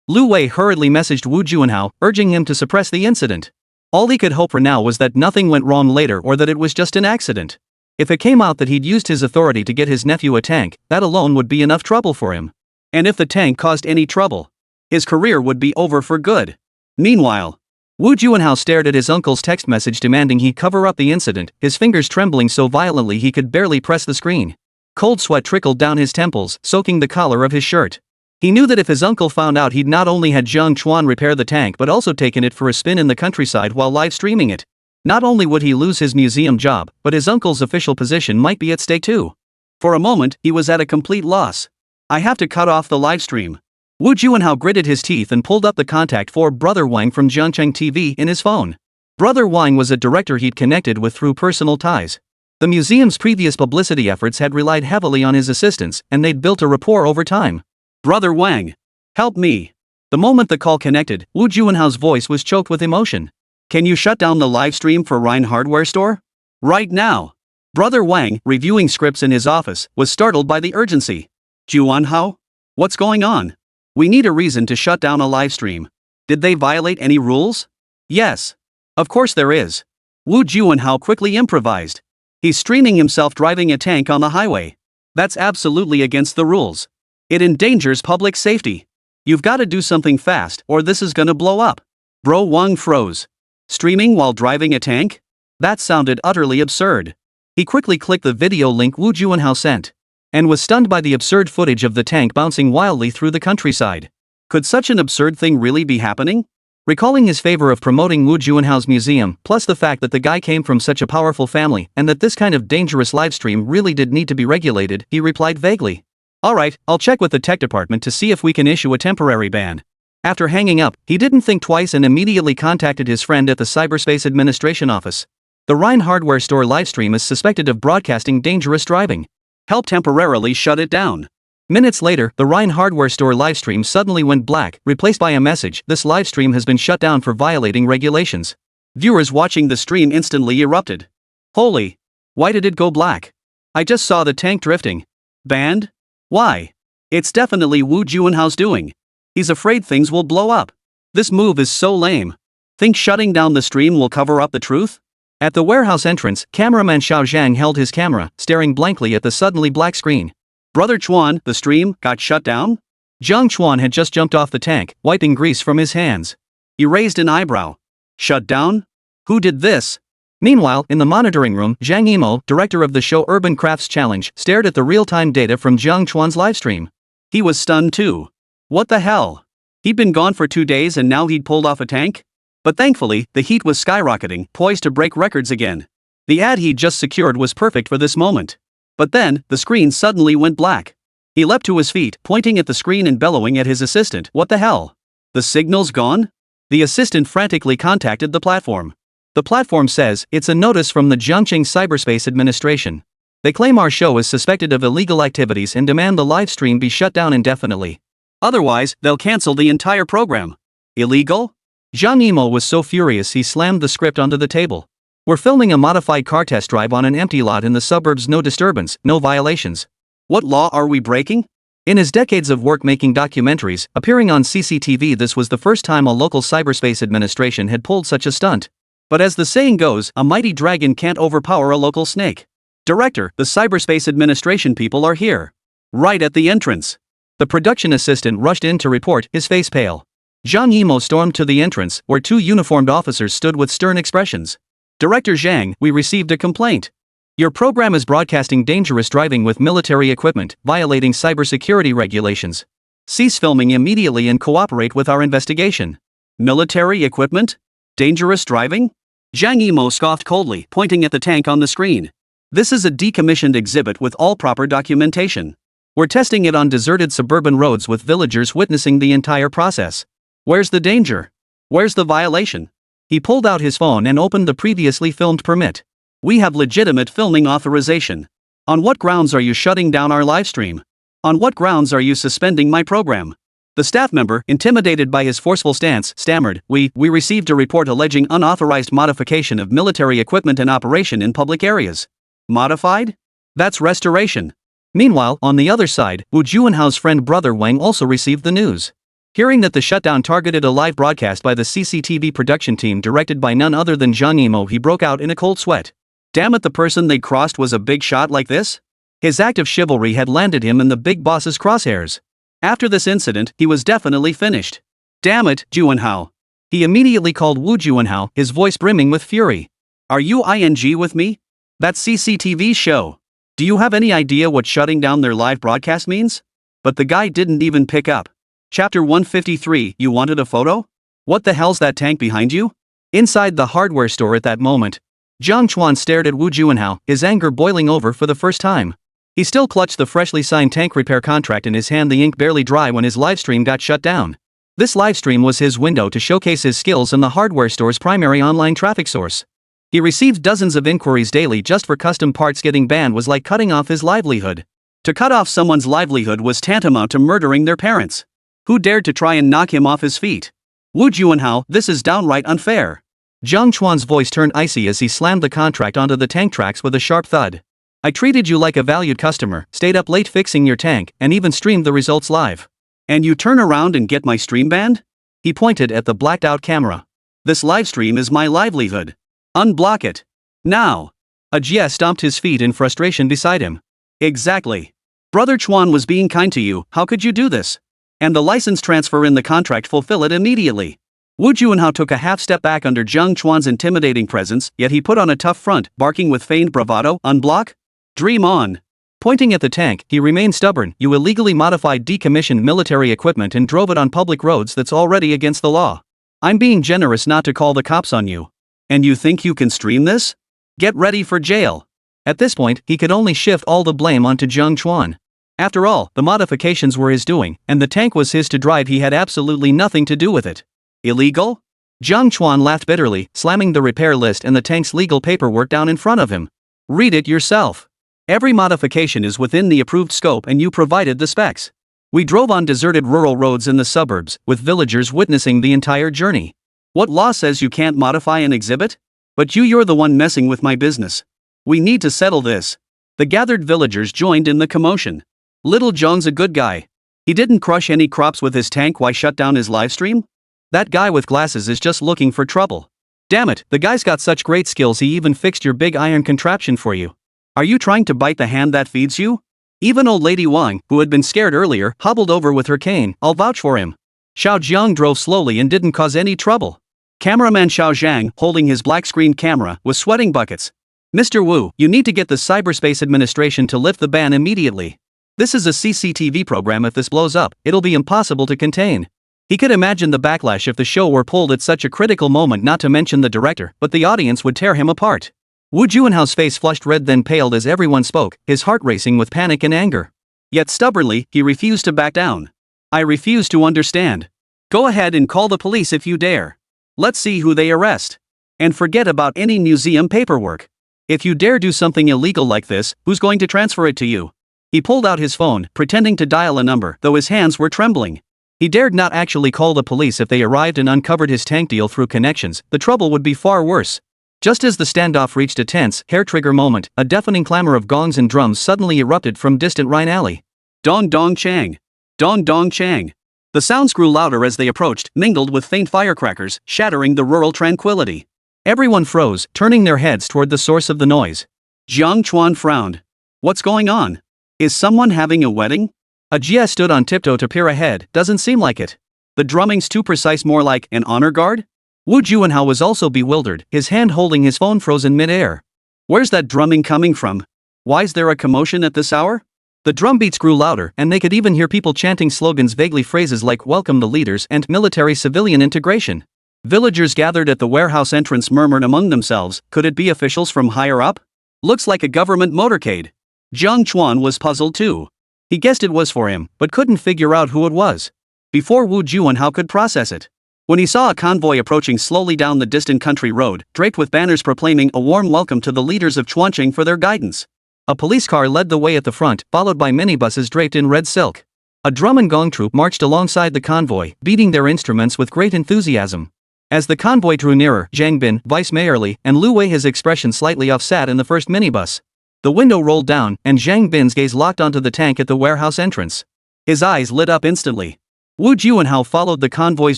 Lu Wei hurriedly messaged Wu Juanhao, urging him to suppress the incident. All he could hope for now was that nothing went wrong later or that it was just an accident. If it came out that he'd used his authority to get his nephew a tank, that alone would be enough trouble for him. And if the tank caused any trouble, his career would be over for good. Meanwhile, Wu Juanhao stared at his uncle's text message demanding he cover up the incident, his fingers trembling so violently he could barely press the screen. Cold sweat trickled down his temples, soaking the collar of his shirt. He knew that if his uncle found out, he'd not only had Jiang Chuan repair the tank but also taken it for a spin in the countryside while live streaming it. Not only would he lose his museum job, but his uncle's official position might be at stake too. For a moment, he was at a complete loss. I have to cut off the live stream. Wu Juanhao gritted his teeth and pulled up the contact for Brother Wang from Jiangchang TV in his phone. Brother Wang was a director he'd connected with through personal ties. The museum's previous publicity efforts had relied heavily on his assistance, and they'd built a rapport over time. Brother Wang, help me. The moment the call connected, Wu Juanhao's voice was choked with emotion. Can you shut down the live stream for Rhine Hardware Store? Right now. Brother Wang, reviewing scripts in his office, was startled by the urgency. Juanhao? What's going on? We need a reason to shut down a live stream. Did they violate any rules? Yes. Of course there is. Wu Juanhao quickly improvised. He's streaming himself driving a tank on the highway. That's absolutely against the rules. It endangers public safety. You've got to do something fast or this is gonna blow up. Bro Wang froze. Streaming while driving a tank? That sounded utterly absurd. He quickly clicked the video link Wu Juanhao sent, and was stunned by the absurd footage of the tank bouncing wildly through the countryside. Could such an absurd thing really be happening? Recalling his favor of promoting Wu Juanhao's museum, plus the fact that the guy came from such a powerful family and that this kind of dangerous livestream really did need to be regulated, he replied vaguely. Alright, I'll check with the tech department to see if we can issue a temporary ban. After hanging up, he didn't think twice and immediately contacted his friend at the Cyberspace Administration office. The Rhine Hardware Store livestream is suspected of broadcasting dangerous driving. Help temporarily shut it down. Minutes later, the Rhine Hardware Store livestream suddenly went black, replaced by a message: this livestream has been shut down for violating regulations. Viewers watching the stream instantly erupted. Holy! Why did it go black? I just saw the tank drifting. Banned? Why? It's definitely Wu Juanhao's doing. He's afraid things will blow up. This move is so lame. Think shutting down the stream will cover up the truth? At the warehouse entrance, cameraman Xiao Zhang held his camera, staring blankly at the suddenly black screen. Brother Chuan, the stream got shut down? Jiang Chuan had just jumped off the tank, wiping grease from his hands. He raised an eyebrow. Shut down? Who did this? Meanwhile, in the monitoring room, Zhang Yimou, director of the show Urban Crafts Challenge, stared at the real-time data from Jiang Chuan's livestream. He was stunned too. What the hell? He'd been gone for 2 days and now he'd pulled off a tank? But thankfully, the heat was skyrocketing, poised to break records again. The ad he'd just secured was perfect for this moment. But then, the screen suddenly went black. He leapt to his feet, pointing at the screen and bellowing at his assistant. What the hell? The signal's gone? The assistant frantically contacted the platform. The platform says, it's a notice from the Jiangqing Cyberspace Administration. They claim our show is suspected of illegal activities and demand the live stream be shut down indefinitely. Otherwise, they'll cancel the entire program. Illegal? Zhang Yimou was so furious he slammed the script onto the table. We're filming a modified car test drive on an empty lot in the suburbs. No disturbance, no violations. What law are we breaking? In his decades of work making documentaries, appearing on CCTV, this was the first time a local cyberspace administration had pulled such a stunt. But as the saying goes, a mighty dragon can't overpower a local snake. Director, the cyberspace administration people are here. Right at the entrance. The production assistant rushed in to report, his face pale. Zhang Yimou stormed to the entrance, where 2 uniformed officers stood with stern expressions. Director Zhang, we received a complaint. Your program is broadcasting dangerous driving with military equipment, violating cybersecurity regulations. Cease filming immediately and cooperate with our investigation. Military equipment? Dangerous driving? Zhang Yimou scoffed coldly, pointing at the tank on the screen. This is a decommissioned exhibit with all proper documentation. We're testing it on deserted suburban roads with villagers witnessing the entire process. Where's the danger? Where's the violation? He pulled out his phone and opened the previously filmed permit. We have legitimate filming authorization. On what grounds are you shutting down our livestream? On what grounds are you suspending my program? The staff member, intimidated by his forceful stance, stammered, We received a report alleging unauthorized modification of military equipment and operation in public areas. Modified? That's restoration. Meanwhile, on the other side, Wu Juanhao's friend Brother Wang also received the news. Hearing that the shutdown targeted a live broadcast by the CCTV production team directed by none other than Zhang Yimou, he broke out in a cold sweat. Damn it, the person they'd crossed was a big shot like this? His act of chivalry had landed him in the big boss's crosshairs. After this incident, he was definitely finished. Damn it, Juanhao. He immediately called Wu Juanhao, his voice brimming with fury. Are you ING with me? That CCTV show. Do you have any idea what shutting down their live broadcast means? But the guy didn't even pick up. Chapter 153, you wanted a photo? What the hell's that tank behind you? Inside the hardware store at that moment, Jiang Chuan stared at Wu Juanhao, his anger boiling over for the first time. He still clutched the freshly signed tank repair contract in his hand, the ink barely dry when his livestream got shut down. This livestream was his window to showcase his skills in the hardware store's primary online traffic source. He received dozens of inquiries daily just for custom parts. Getting banned was like cutting off his livelihood. To cut off someone's livelihood was tantamount to murdering their parents. Who dared to try and knock him off his feet? Wu Juanhao, this is downright unfair. Jiang Chuan's voice turned icy as he slammed the contract onto the tank tracks with a sharp thud. I treated you like a valued customer, stayed up late fixing your tank, and even streamed the results live. And you turn around and get my stream banned? He pointed at the blacked out camera. This livestream is my livelihood. Unblock it. Now. Ajie stomped his feet in frustration beside him. Exactly. Brother Chuan was being kind to you, how could you do this? And the license transfer in the contract, fulfill it immediately. Wu Juanhao took a half step back under Jiang Chuan's intimidating presence, yet he put on a tough front, barking with feigned bravado, unblock? Dream on. Pointing at the tank, he remained stubborn. You illegally modified decommissioned military equipment and drove it on public roads that's already against the law. I'm being generous not to call the cops on you. And you think you can stream this? Get ready for jail. At this point, he could only shift all the blame onto Jiang Chuan. After all, the modifications were his doing, and the tank was his to drive. He had absolutely nothing to do with it. Illegal? Jiang Chuan laughed bitterly, slamming the repair list and the tank's legal paperwork down in front of him. Read it yourself. Every modification is within the approved scope and you provided the specs. We drove on deserted rural roads in the suburbs, with villagers witnessing the entire journey. What law says you can't modify an exhibit? But you're the one messing with my business. We need to settle this. The gathered villagers joined in the commotion. Little Zhong's a good guy. He didn't crush any crops with his tank. Why shut down his livestream? That guy with glasses is just looking for trouble. Damn it, the guy's got such great skills, he even fixed your big iron contraption for you. Are you trying to bite the hand that feeds you? Even old lady Wang, who had been scared earlier, hobbled over with her cane. I'll vouch for him. Xiao Jiang drove slowly and didn't cause any trouble. Cameraman Xiao Zhang, holding his black screen camera, was sweating buckets. Mr. Wu, you need to get the Cyberspace Administration to lift the ban immediately. This is a CCTV program. If this blows up, it'll be impossible to contain. He could imagine the backlash if the show were pulled at such a critical moment, not to mention the director, but the audience would tear him apart. Wu Juanhao's face flushed red, then paled as everyone spoke, his heart racing with panic and anger. Yet stubbornly, he refused to back down. I refuse to understand. Go ahead and call the police if you dare. Let's see who they arrest. And forget about any museum paperwork. If you dare do something illegal like this, who's going to transfer it to you? He pulled out his phone, pretending to dial a number, though his hands were trembling. He dared not actually call the police. If they arrived and uncovered his tank deal through connections, the trouble would be far worse. Just as the standoff reached a tense, hair-trigger moment, a deafening clamor of gongs and drums suddenly erupted from distant Rhine Alley. Dong dong chang. Dong dong chang. The sounds grew louder as they approached, mingled with faint firecrackers, shattering the rural tranquility. Everyone froze, turning their heads toward the source of the noise. Jiang Chuan frowned. What's going on? Is someone having a wedding? Ajie stood on tiptoe to peer ahead. Doesn't seem like it. The drumming's too precise, more like an honor guard? Wu Juanhao was also bewildered, his hand holding his phone frozen mid-air. Where's that drumming coming from? Why's there a commotion at this hour? The drum beats grew louder, and they could even hear people chanting slogans, vaguely phrases like "Welcome the leaders" and "Military-civilian integration." Villagers gathered at the warehouse entrance murmured among themselves, could it be officials from higher up? Looks like a government motorcade. Jiang Chuan was puzzled too. He guessed it was for him, but couldn't figure out who it was. Before Wu Juanhao could process it. When he saw a convoy approaching slowly down the distant country road, draped with banners proclaiming a warm welcome to the leaders of Chuanqing for their guidance. A police car led the way at the front, followed by minibuses draped in red silk. A drum and gong troupe marched alongside the convoy, beating their instruments with great enthusiasm. As the convoy drew nearer, Zhang Bin, vice mayorly, and Lu Wei, his expression slightly off, sat in the first minibus. The window rolled down, and Zhang Bin's gaze locked onto the tank at the warehouse entrance. His eyes lit up instantly. Wu Juanhao followed the convoy's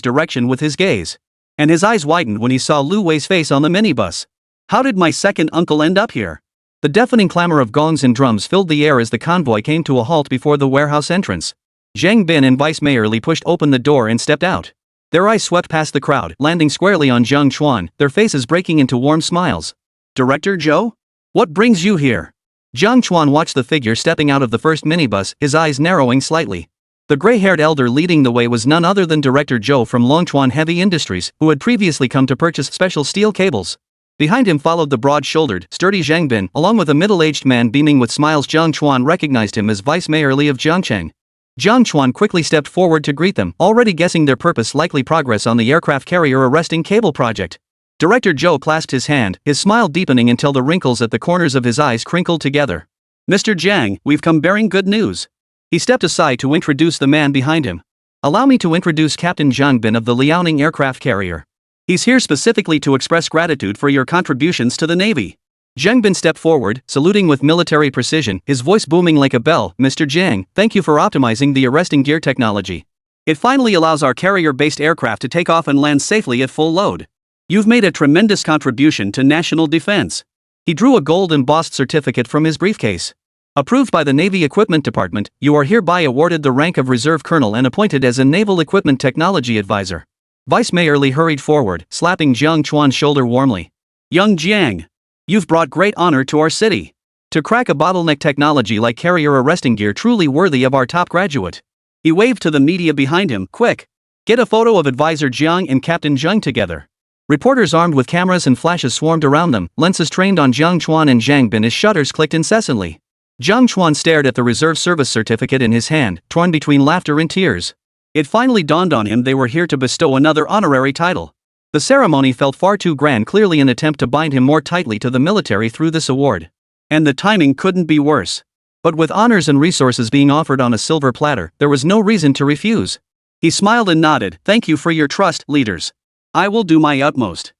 direction with his gaze. And his eyes widened when he saw Lu Wei's face on the minibus. How did my second uncle end up here? The deafening clamor of gongs and drums filled the air as the convoy came to a halt before the warehouse entrance. Zhang Bin and Vice Mayor Li pushed open the door and stepped out. Their eyes swept past the crowd, landing squarely on Jiang Chuan, their faces breaking into warm smiles. Director Zhou? What brings you here? Jiang Chuan watched the figure stepping out of the first minibus, his eyes narrowing slightly. The gray-haired elder leading the way was none other than Director Zhou from Longchuan Heavy Industries, who had previously come to purchase special steel cables. Behind him followed the broad-shouldered, sturdy Zhang Bin, along with a middle-aged man beaming with smiles. Jiang Chuan recognized him as Vice Mayor Li of Jiangcheng. Jiang Chuan quickly stepped forward to greet them, already guessing their purpose: likely progress on the aircraft carrier arresting cable project. Director Zhou clasped his hand, his smile deepening until the wrinkles at the corners of his eyes crinkled together. Mr. Jiang, we've come bearing good news. He stepped aside to introduce the man behind him. Allow me to introduce Captain Zhang Bin of the Liaoning aircraft carrier. He's here specifically to express gratitude for your contributions to the Navy. Jiang Bin stepped forward, saluting with military precision, his voice booming like a bell. Mr. Jiang, thank you for optimizing the arresting gear technology. It finally allows our carrier-based aircraft to take off and land safely at full load. You've made a tremendous contribution to national defense. He drew a gold-embossed certificate from his briefcase. Approved by the Navy Equipment Department, you are hereby awarded the rank of Reserve Colonel and appointed as a Naval Equipment Technology Advisor. Vice Mayor Li hurried forward, slapping Jiang Chuan's shoulder warmly. Young Jiang, you've brought great honor to our city. To crack a bottleneck technology like carrier arresting gear truly worthy of our top graduate. He waved to the media behind him. Quick! Get a photo of Advisor Jiang and Captain Jiang together. Reporters armed with cameras and flashes swarmed around them, lenses trained on Jiang Chuan and Jiang Bin as shutters clicked incessantly. Jiang Chuan stared at the reserve service certificate in his hand, torn between laughter and tears. It finally dawned on him they were here to bestow another honorary title. The ceremony felt far too grand, clearly an attempt to bind him more tightly to the military through this award. And the timing couldn't be worse. But with honors and resources being offered on a silver platter, there was no reason to refuse. He smiled and nodded. Thank you for your trust, leaders. I will do my utmost.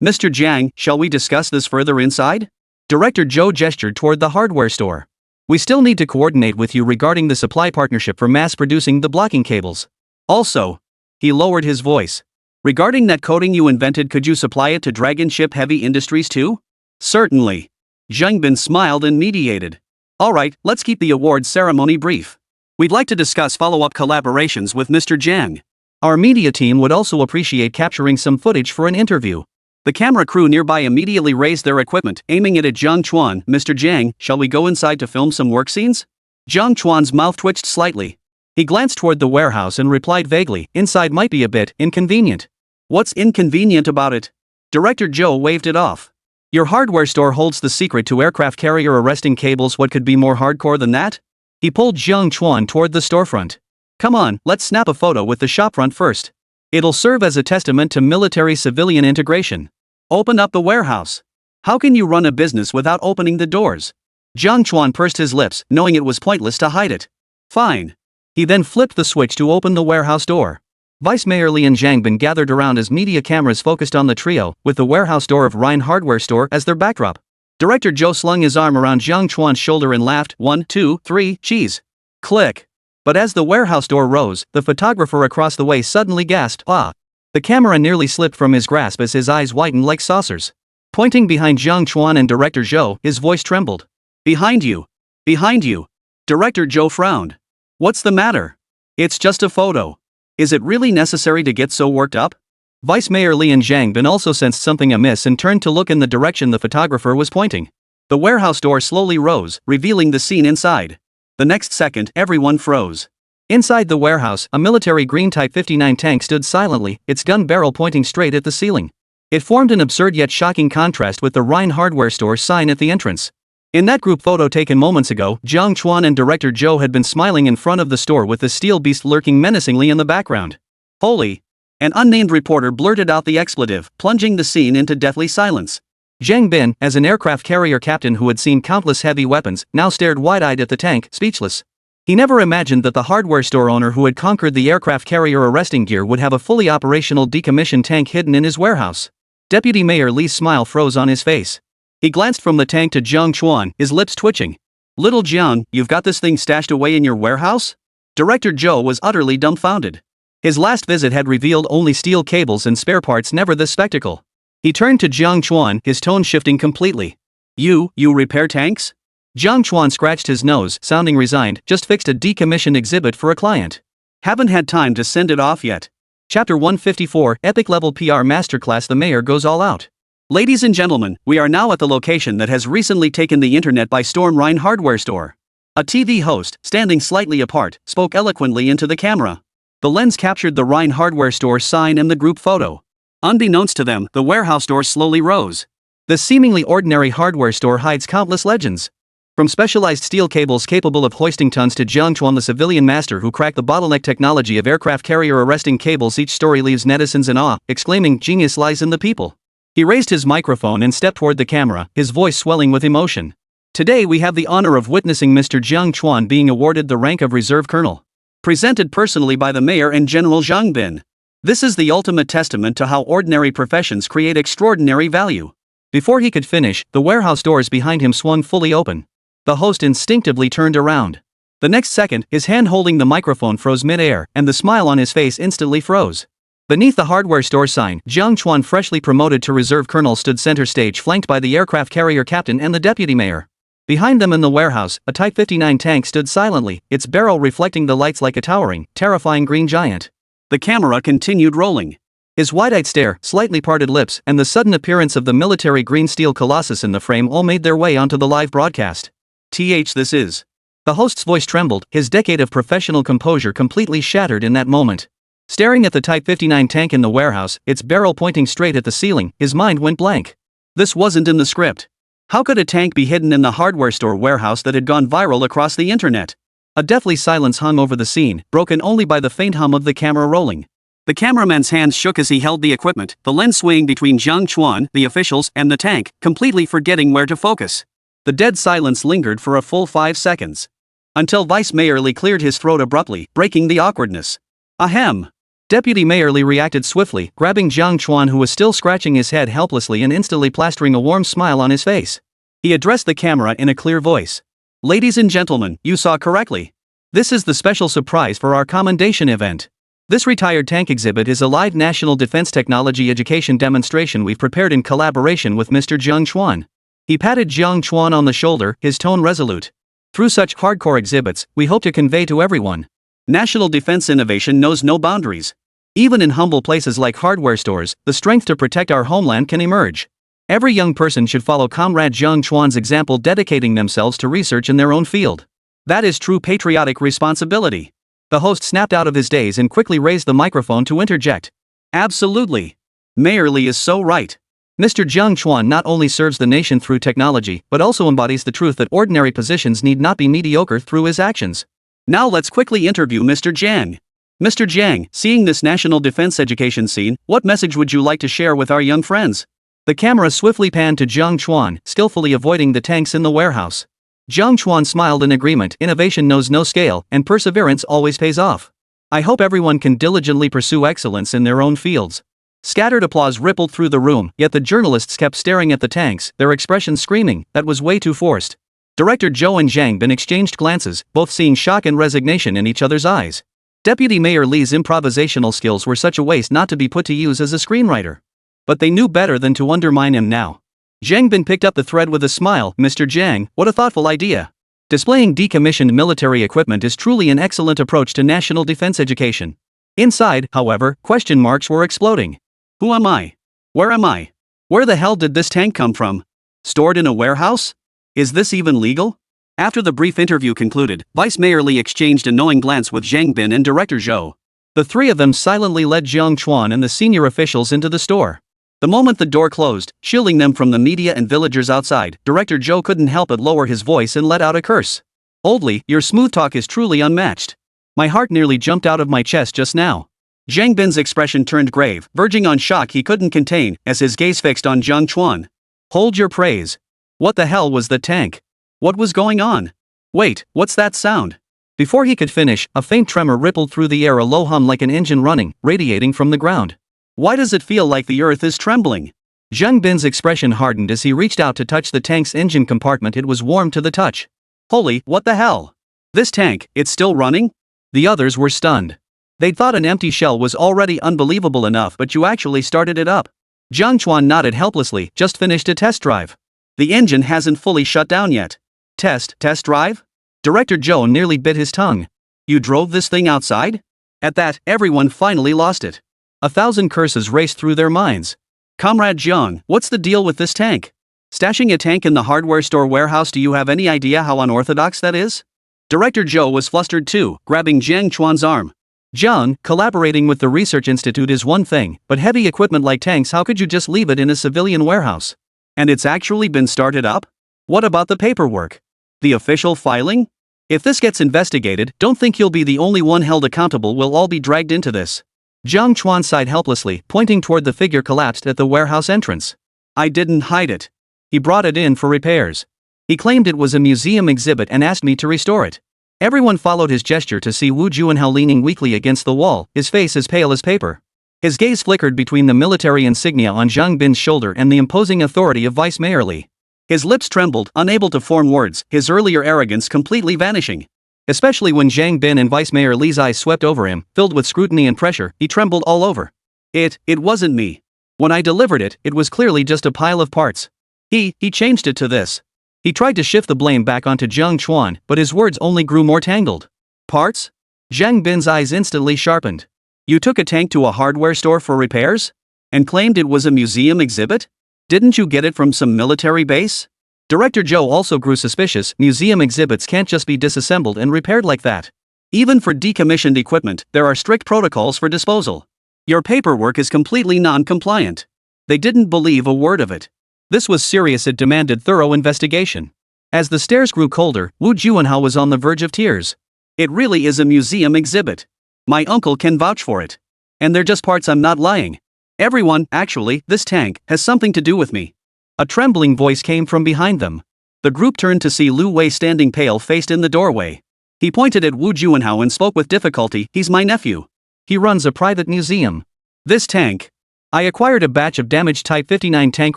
Mr. Jiang, shall we discuss this further inside? Director Zhou gestured toward the hardware store. We still need to coordinate with you regarding the supply partnership for mass-producing the blocking cables. Also, he lowered his voice. Regarding that coating you invented, could you supply it to Dragon Ship Heavy Industries too? Certainly. Jiang Bin smiled and mediated. Alright, let's keep the award ceremony brief. We'd like to discuss follow-up collaborations with Mr. Jiang. Our media team would also appreciate capturing some footage for an interview. The camera crew nearby immediately raised their equipment, aiming it at Jiang Chuan. Mr. Jiang, shall we go inside to film some work scenes? Jiang Chuan's mouth twitched slightly. He glanced toward the warehouse and replied vaguely, inside might be a bit inconvenient. What's inconvenient about it? Director Zhou waved it off. Your hardware store holds the secret to aircraft carrier arresting cables. What could be more hardcore than that? He pulled Jiang Chuan toward the storefront. Come on, let's snap a photo with the shopfront first. It'll serve as a testament to military-civilian integration. Open up the warehouse. How can you run a business without opening the doors? Jiang Chuan pursed his lips, knowing it was pointless to hide it. Fine. He then flipped the switch to open the warehouse door. Vice Mayor Li and Jiang Bin gathered around as media cameras focused on the trio, with the warehouse door of Rhine Hardware Store as their backdrop. Director Zhou slung his arm around Jiang Chuan's shoulder and laughed. 1, 2, 3, cheese. Click. But as the warehouse door rose, the photographer across the way suddenly gasped, ah! The camera nearly slipped from his grasp as his eyes widened like saucers. Pointing behind Jiang Chuan and Director Zhou, his voice trembled. Behind you. Behind you. Director Zhou frowned. What's the matter? It's just a photo. Is it really necessary to get so worked up? Vice Mayor Li and Jiang Bin also sensed something amiss and turned to look in the direction the photographer was pointing. The warehouse door slowly rose, revealing the scene inside. The next second, everyone froze. Inside the warehouse, a military green Type 59 tank stood silently, its gun barrel pointing straight at the ceiling. It formed an absurd yet shocking contrast with the Rhine Hardware Store sign at the entrance. In that group photo taken moments ago, Jiang Chuan and Director Zhou had been smiling in front of the store with the steel beast lurking menacingly in the background. Holy! An unnamed reporter blurted out the expletive, plunging the scene into deathly silence. Jiang Bin, as an aircraft carrier captain who had seen countless heavy weapons, now stared wide-eyed at the tank, speechless. He never imagined that the hardware store owner who had conquered the aircraft carrier arresting gear would have a fully operational decommissioned tank hidden in his warehouse. Deputy Mayor Li's smile froze on his face. He glanced from the tank to Jiang Chuan, his lips twitching. Little Jiang, you've got this thing stashed away in your warehouse? Director Zhou was utterly dumbfounded. His last visit had revealed only steel cables and spare parts, never this spectacle. He turned to Jiang Chuan, his tone shifting completely. You repair tanks? Jiang Chuan scratched his nose, sounding resigned. Just fixed a decommissioned exhibit for a client. Haven't had time to send it off yet. Chapter 154, Epic Level PR Masterclass. The mayor goes all out. Ladies and gentlemen, we are now at the location that has recently taken the internet by storm, Rhine Hardware Store. A TV host, standing slightly apart, spoke eloquently into the camera. The lens captured the Rhine Hardware Store sign and the group photo. Unbeknownst to them, the warehouse door slowly rose. The seemingly ordinary hardware store hides countless legends. From specialized steel cables capable of hoisting tons to Jiang Chuan, the civilian master who cracked the bottleneck technology of aircraft carrier arresting cables, each story leaves netizens in awe, exclaiming, "Genius lies in the people." He raised his microphone and stepped toward the camera, his voice swelling with emotion. Today we have the honor of witnessing Mr. Jiang Chuan being awarded the rank of Reserve Colonel. Presented personally by the Mayor and General Jiang Bin. This is the ultimate testament to how ordinary professions create extraordinary value. Before he could finish, the warehouse doors behind him swung fully open. The host instinctively turned around. The next second, his hand holding the microphone froze mid-air, and the smile on his face instantly froze. Beneath the hardware store sign, Jiang Chuan, freshly promoted to reserve colonel, stood center stage, flanked by the aircraft carrier captain and the deputy mayor. Behind them in the warehouse, a Type 59 tank stood silently, its barrel reflecting the lights like a towering, terrifying green giant. The camera continued rolling. His wide-eyed stare, slightly parted lips, and the sudden appearance of the military green steel colossus in the frame all made their way onto the live broadcast. This is. The host's voice trembled, his decade of professional composure completely shattered in that moment. Staring at the Type 59 tank in the warehouse, its barrel pointing straight at the ceiling, his mind went blank. This wasn't in the script. How could a tank be hidden in the hardware store warehouse that had gone viral across the internet? A deathly silence hung over the scene, broken only by the faint hum of the camera rolling. The cameraman's hands shook as he held the equipment, the lens swaying between Jiang Chuan, the officials, and the tank, completely forgetting where to focus. The dead silence lingered for a full 5 seconds. Until Vice Mayor Li cleared his throat abruptly, breaking the awkwardness. Ahem. Deputy Mayor Li reacted swiftly, grabbing Jiang Chuan, who was still scratching his head helplessly, and instantly plastering a warm smile on his face. He addressed the camera in a clear voice. Ladies and gentlemen, you saw correctly. This is the special surprise for our commendation event. This retired tank exhibit is a live national defense technology education demonstration we've prepared in collaboration with Mr. Jiang Chuan. He patted Jiang Chuan on the shoulder, his tone resolute. Through such hardcore exhibits, we hope to convey to everyone. National defense innovation knows no boundaries. Even in humble places like hardware stores, the strength to protect our homeland can emerge. Every young person should follow Comrade Jiang Chuan's example, dedicating themselves to research in their own field. That is true patriotic responsibility. The host snapped out of his daze and quickly raised the microphone to interject. Absolutely. Mayor Li is so right. Mr. Jiang Chuan not only serves the nation through technology, but also embodies the truth that ordinary positions need not be mediocre through his actions. Now let's quickly interview Mr. Jiang. Mr. Jiang, seeing this national defense education scene, what message would you like to share with our young friends? The camera swiftly panned to Jiang Chuan, skillfully avoiding the tanks in the warehouse. Jiang Chuan smiled in agreement. Innovation knows no scale, and perseverance always pays off. I hope everyone can diligently pursue excellence in their own fields. Scattered applause rippled through the room, yet the journalists kept staring at the tanks, their expressions screaming, that was way too forced. Director Zhou and Zhang Bin exchanged glances, both seeing shock and resignation in each other's eyes. Deputy Mayor Li's improvisational skills were such a waste not to be put to use as a screenwriter. But they knew better than to undermine him now. Zhang Bin picked up the thread with a smile. Mr. Jiang, what a thoughtful idea. Displaying decommissioned military equipment is truly an excellent approach to national defense education. Inside, however, question marks were exploding. Who am I? Where am I? Where the hell did this tank come from? Stored in a warehouse? Is this even legal? After the brief interview concluded, Vice Mayor Li exchanged a knowing glance with Zhang Bin and Director Zhou. The three of them silently led Jiang Chuan and the senior officials into the store. The moment the door closed, shielding them from the media and villagers outside, Director Zhou couldn't help but lower his voice and let out a curse. Old Li, your smooth talk is truly unmatched. My heart nearly jumped out of my chest just now. Zhang Bin's expression turned grave, verging on shock he couldn't contain, as his gaze fixed on Jiang Chuan. Hold your praise. What the hell was that tank? What was going on? Wait, what's that sound? Before he could finish, a faint tremor rippled through the air, a low hum like an engine running, radiating from the ground. Why does it feel like the earth is trembling? Zhang Bin's expression hardened as he reached out to touch the tank's engine compartment. It was warm to the touch. Holy, what the hell? This tank, it's still running? The others were stunned. They'd thought an empty shell was already unbelievable enough, but you actually started it up. Jiang Chuan nodded helplessly. Just finished a test drive. The engine hasn't fully shut down yet. Test drive? Director Zhou nearly bit his tongue. You drove this thing outside? At that, everyone finally lost it. 1,000 curses raced through their minds. Comrade Jiang, what's the deal with this tank? Stashing a tank in the hardware store warehouse, do you have any idea how unorthodox that is? Director Zhou was flustered too, grabbing Jiang Chuan's arm. Jiang, collaborating with the research institute is one thing, but heavy equipment like tanks, how could you just leave it in a civilian warehouse? And it's actually been started up? What about the paperwork? The official filing? If this gets investigated, don't think you'll be the only one held accountable. We'll all be dragged into this. Jiang Chuan sighed helplessly, pointing toward the figure collapsed at the warehouse entrance. I didn't hide it. He brought it in for repairs. He claimed it was a museum exhibit and asked me to restore it. Everyone followed his gesture to see Wu Juanhao leaning weakly against the wall, his face as pale as paper. His gaze flickered between the military insignia on Zhang Bin's shoulder and the imposing authority of Vice Mayor Li. His lips trembled, unable to form words, his earlier arrogance completely vanishing. Especially when Zhang Bin and Vice Mayor Li's eyes swept over him, filled with scrutiny and pressure, he trembled all over. It wasn't me. When I delivered it, it was clearly just a pile of parts. He changed it to this. He tried to shift the blame back onto Jiang Chuan, but his words only grew more tangled. Parts? Zhang Bin's eyes instantly sharpened. You took a tank to a hardware store for repairs? And claimed it was a museum exhibit? Didn't you get it from some military base? Director Zhou also grew suspicious. Museum exhibits can't just be disassembled and repaired like that. Even for decommissioned equipment, there are strict protocols for disposal. Your paperwork is completely non-compliant. They didn't believe a word of it. This was serious. It demanded thorough investigation. As the stares grew colder, Wu Juanhao was on the verge of tears. It really is a museum exhibit. My uncle can vouch for it. And they're just parts. I'm not lying. Everyone, actually, this tank, has something to do with me. A trembling voice came from behind them. The group turned to see Lu Wei standing pale-faced in the doorway. He pointed at Wu Juanhao and spoke with difficulty. He's my nephew. He runs a private museum. This tank. I acquired a batch of damaged Type 59 tank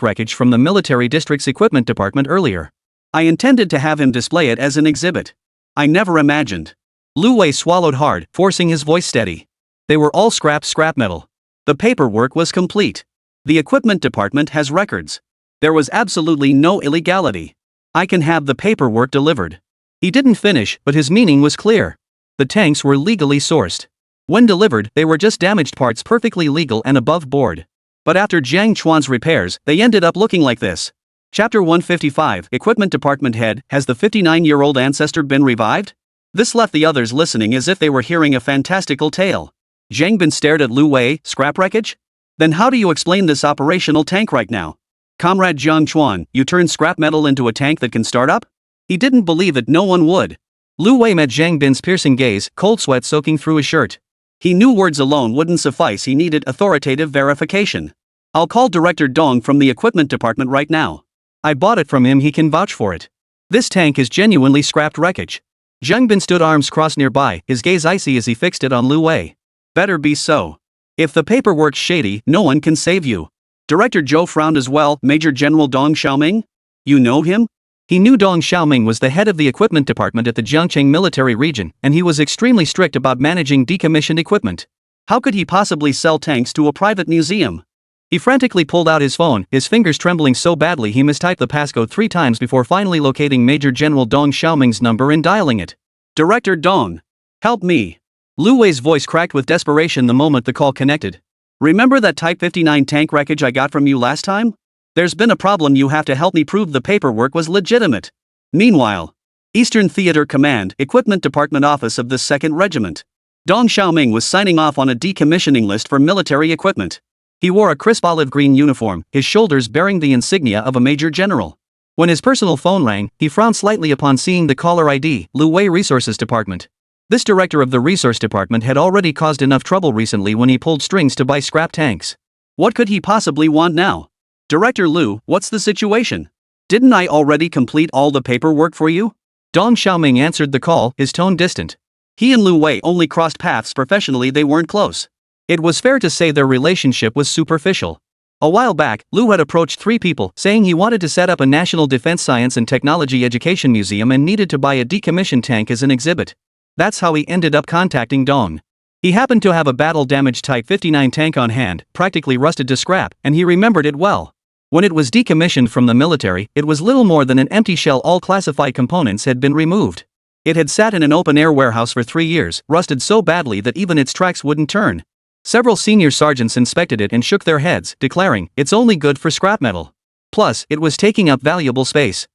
wreckage from the military district's equipment department earlier. I intended to have him display it as an exhibit. I never imagined. Lu Wei swallowed hard, forcing his voice steady. They were all scrap metal. The paperwork was complete. The equipment department has records. There was absolutely no illegality. I can have the paperwork delivered. He didn't finish, but his meaning was clear. The tanks were legally sourced. When delivered, they were just damaged parts, perfectly legal and above board. But after Jiang Chuan's repairs, they ended up looking like this. Chapter 155, Equipment Department Head. Has the 59-year-old ancestor been revived? This left the others listening as if they were hearing a fantastical tale. Zhang Bin stared at Lu Wei. Scrap wreckage? Then how do you explain this operational tank right now? Comrade Jiang Chuan, you turned scrap metal into a tank that can start up? He didn't believe it. No one would. Lu Wei met Zhang Bin's piercing gaze, cold sweat soaking through his shirt. He knew words alone wouldn't suffice. He needed authoritative verification. I'll call Director Dong from the equipment department right now. I bought it from him. He can vouch for it. This tank is genuinely scrapped wreckage. Zhang Bin stood arms crossed nearby, his gaze icy as he fixed it on Lu Wei. Better be so. If the paperwork's shady, no one can save you. Director Zhou frowned as well. Major General Dong Xiaoming? You know him? He knew Dong Xiaoming was the head of the equipment department at the Jiangcheng military region, and he was extremely strict about managing decommissioned equipment. How could he possibly sell tanks to a private museum? He frantically pulled out his phone, his fingers trembling so badly he mistyped the passcode 3 times before finally locating Major General Dong Xiaoming's number and dialing it. Director Dong. Help me. Lu Wei's voice cracked with desperation the moment the call connected. Remember that Type 59 tank wreckage I got from you last time? There's been a problem. You have to help me prove the paperwork was legitimate. Meanwhile, Eastern Theater Command, Equipment Department Office of the 2nd Regiment. Dong Xiaoming was signing off on a decommissioning list for military equipment. He wore a crisp olive green uniform, his shoulders bearing the insignia of a major general. When his personal phone rang, he frowned slightly upon seeing the caller ID, Lu Wei Resources Department. This director of the resource department had already caused enough trouble recently when he pulled strings to buy scrap tanks. What could he possibly want now? Director Lu, what's the situation? Didn't I already complete all the paperwork for you? Dong Xiaoming answered the call, his tone distant. He and Lu Wei only crossed paths professionally. They weren't close. It was fair to say their relationship was superficial. A while back, Lu had approached 3 people, saying he wanted to set up a National Defense Science and Technology Education Museum and needed to buy a decommissioned tank as an exhibit. That's how he ended up contacting Dong. He happened to have a battle-damaged Type 59 tank on hand, practically rusted to scrap, and he remembered it well. When it was decommissioned from the military, it was little more than an empty shell. All classified components had been removed. It had sat in an open-air warehouse for 3 years, rusted so badly that even its tracks wouldn't turn. Several senior sergeants inspected it and shook their heads, declaring, it's only good for scrap metal. Plus, it was taking up valuable space.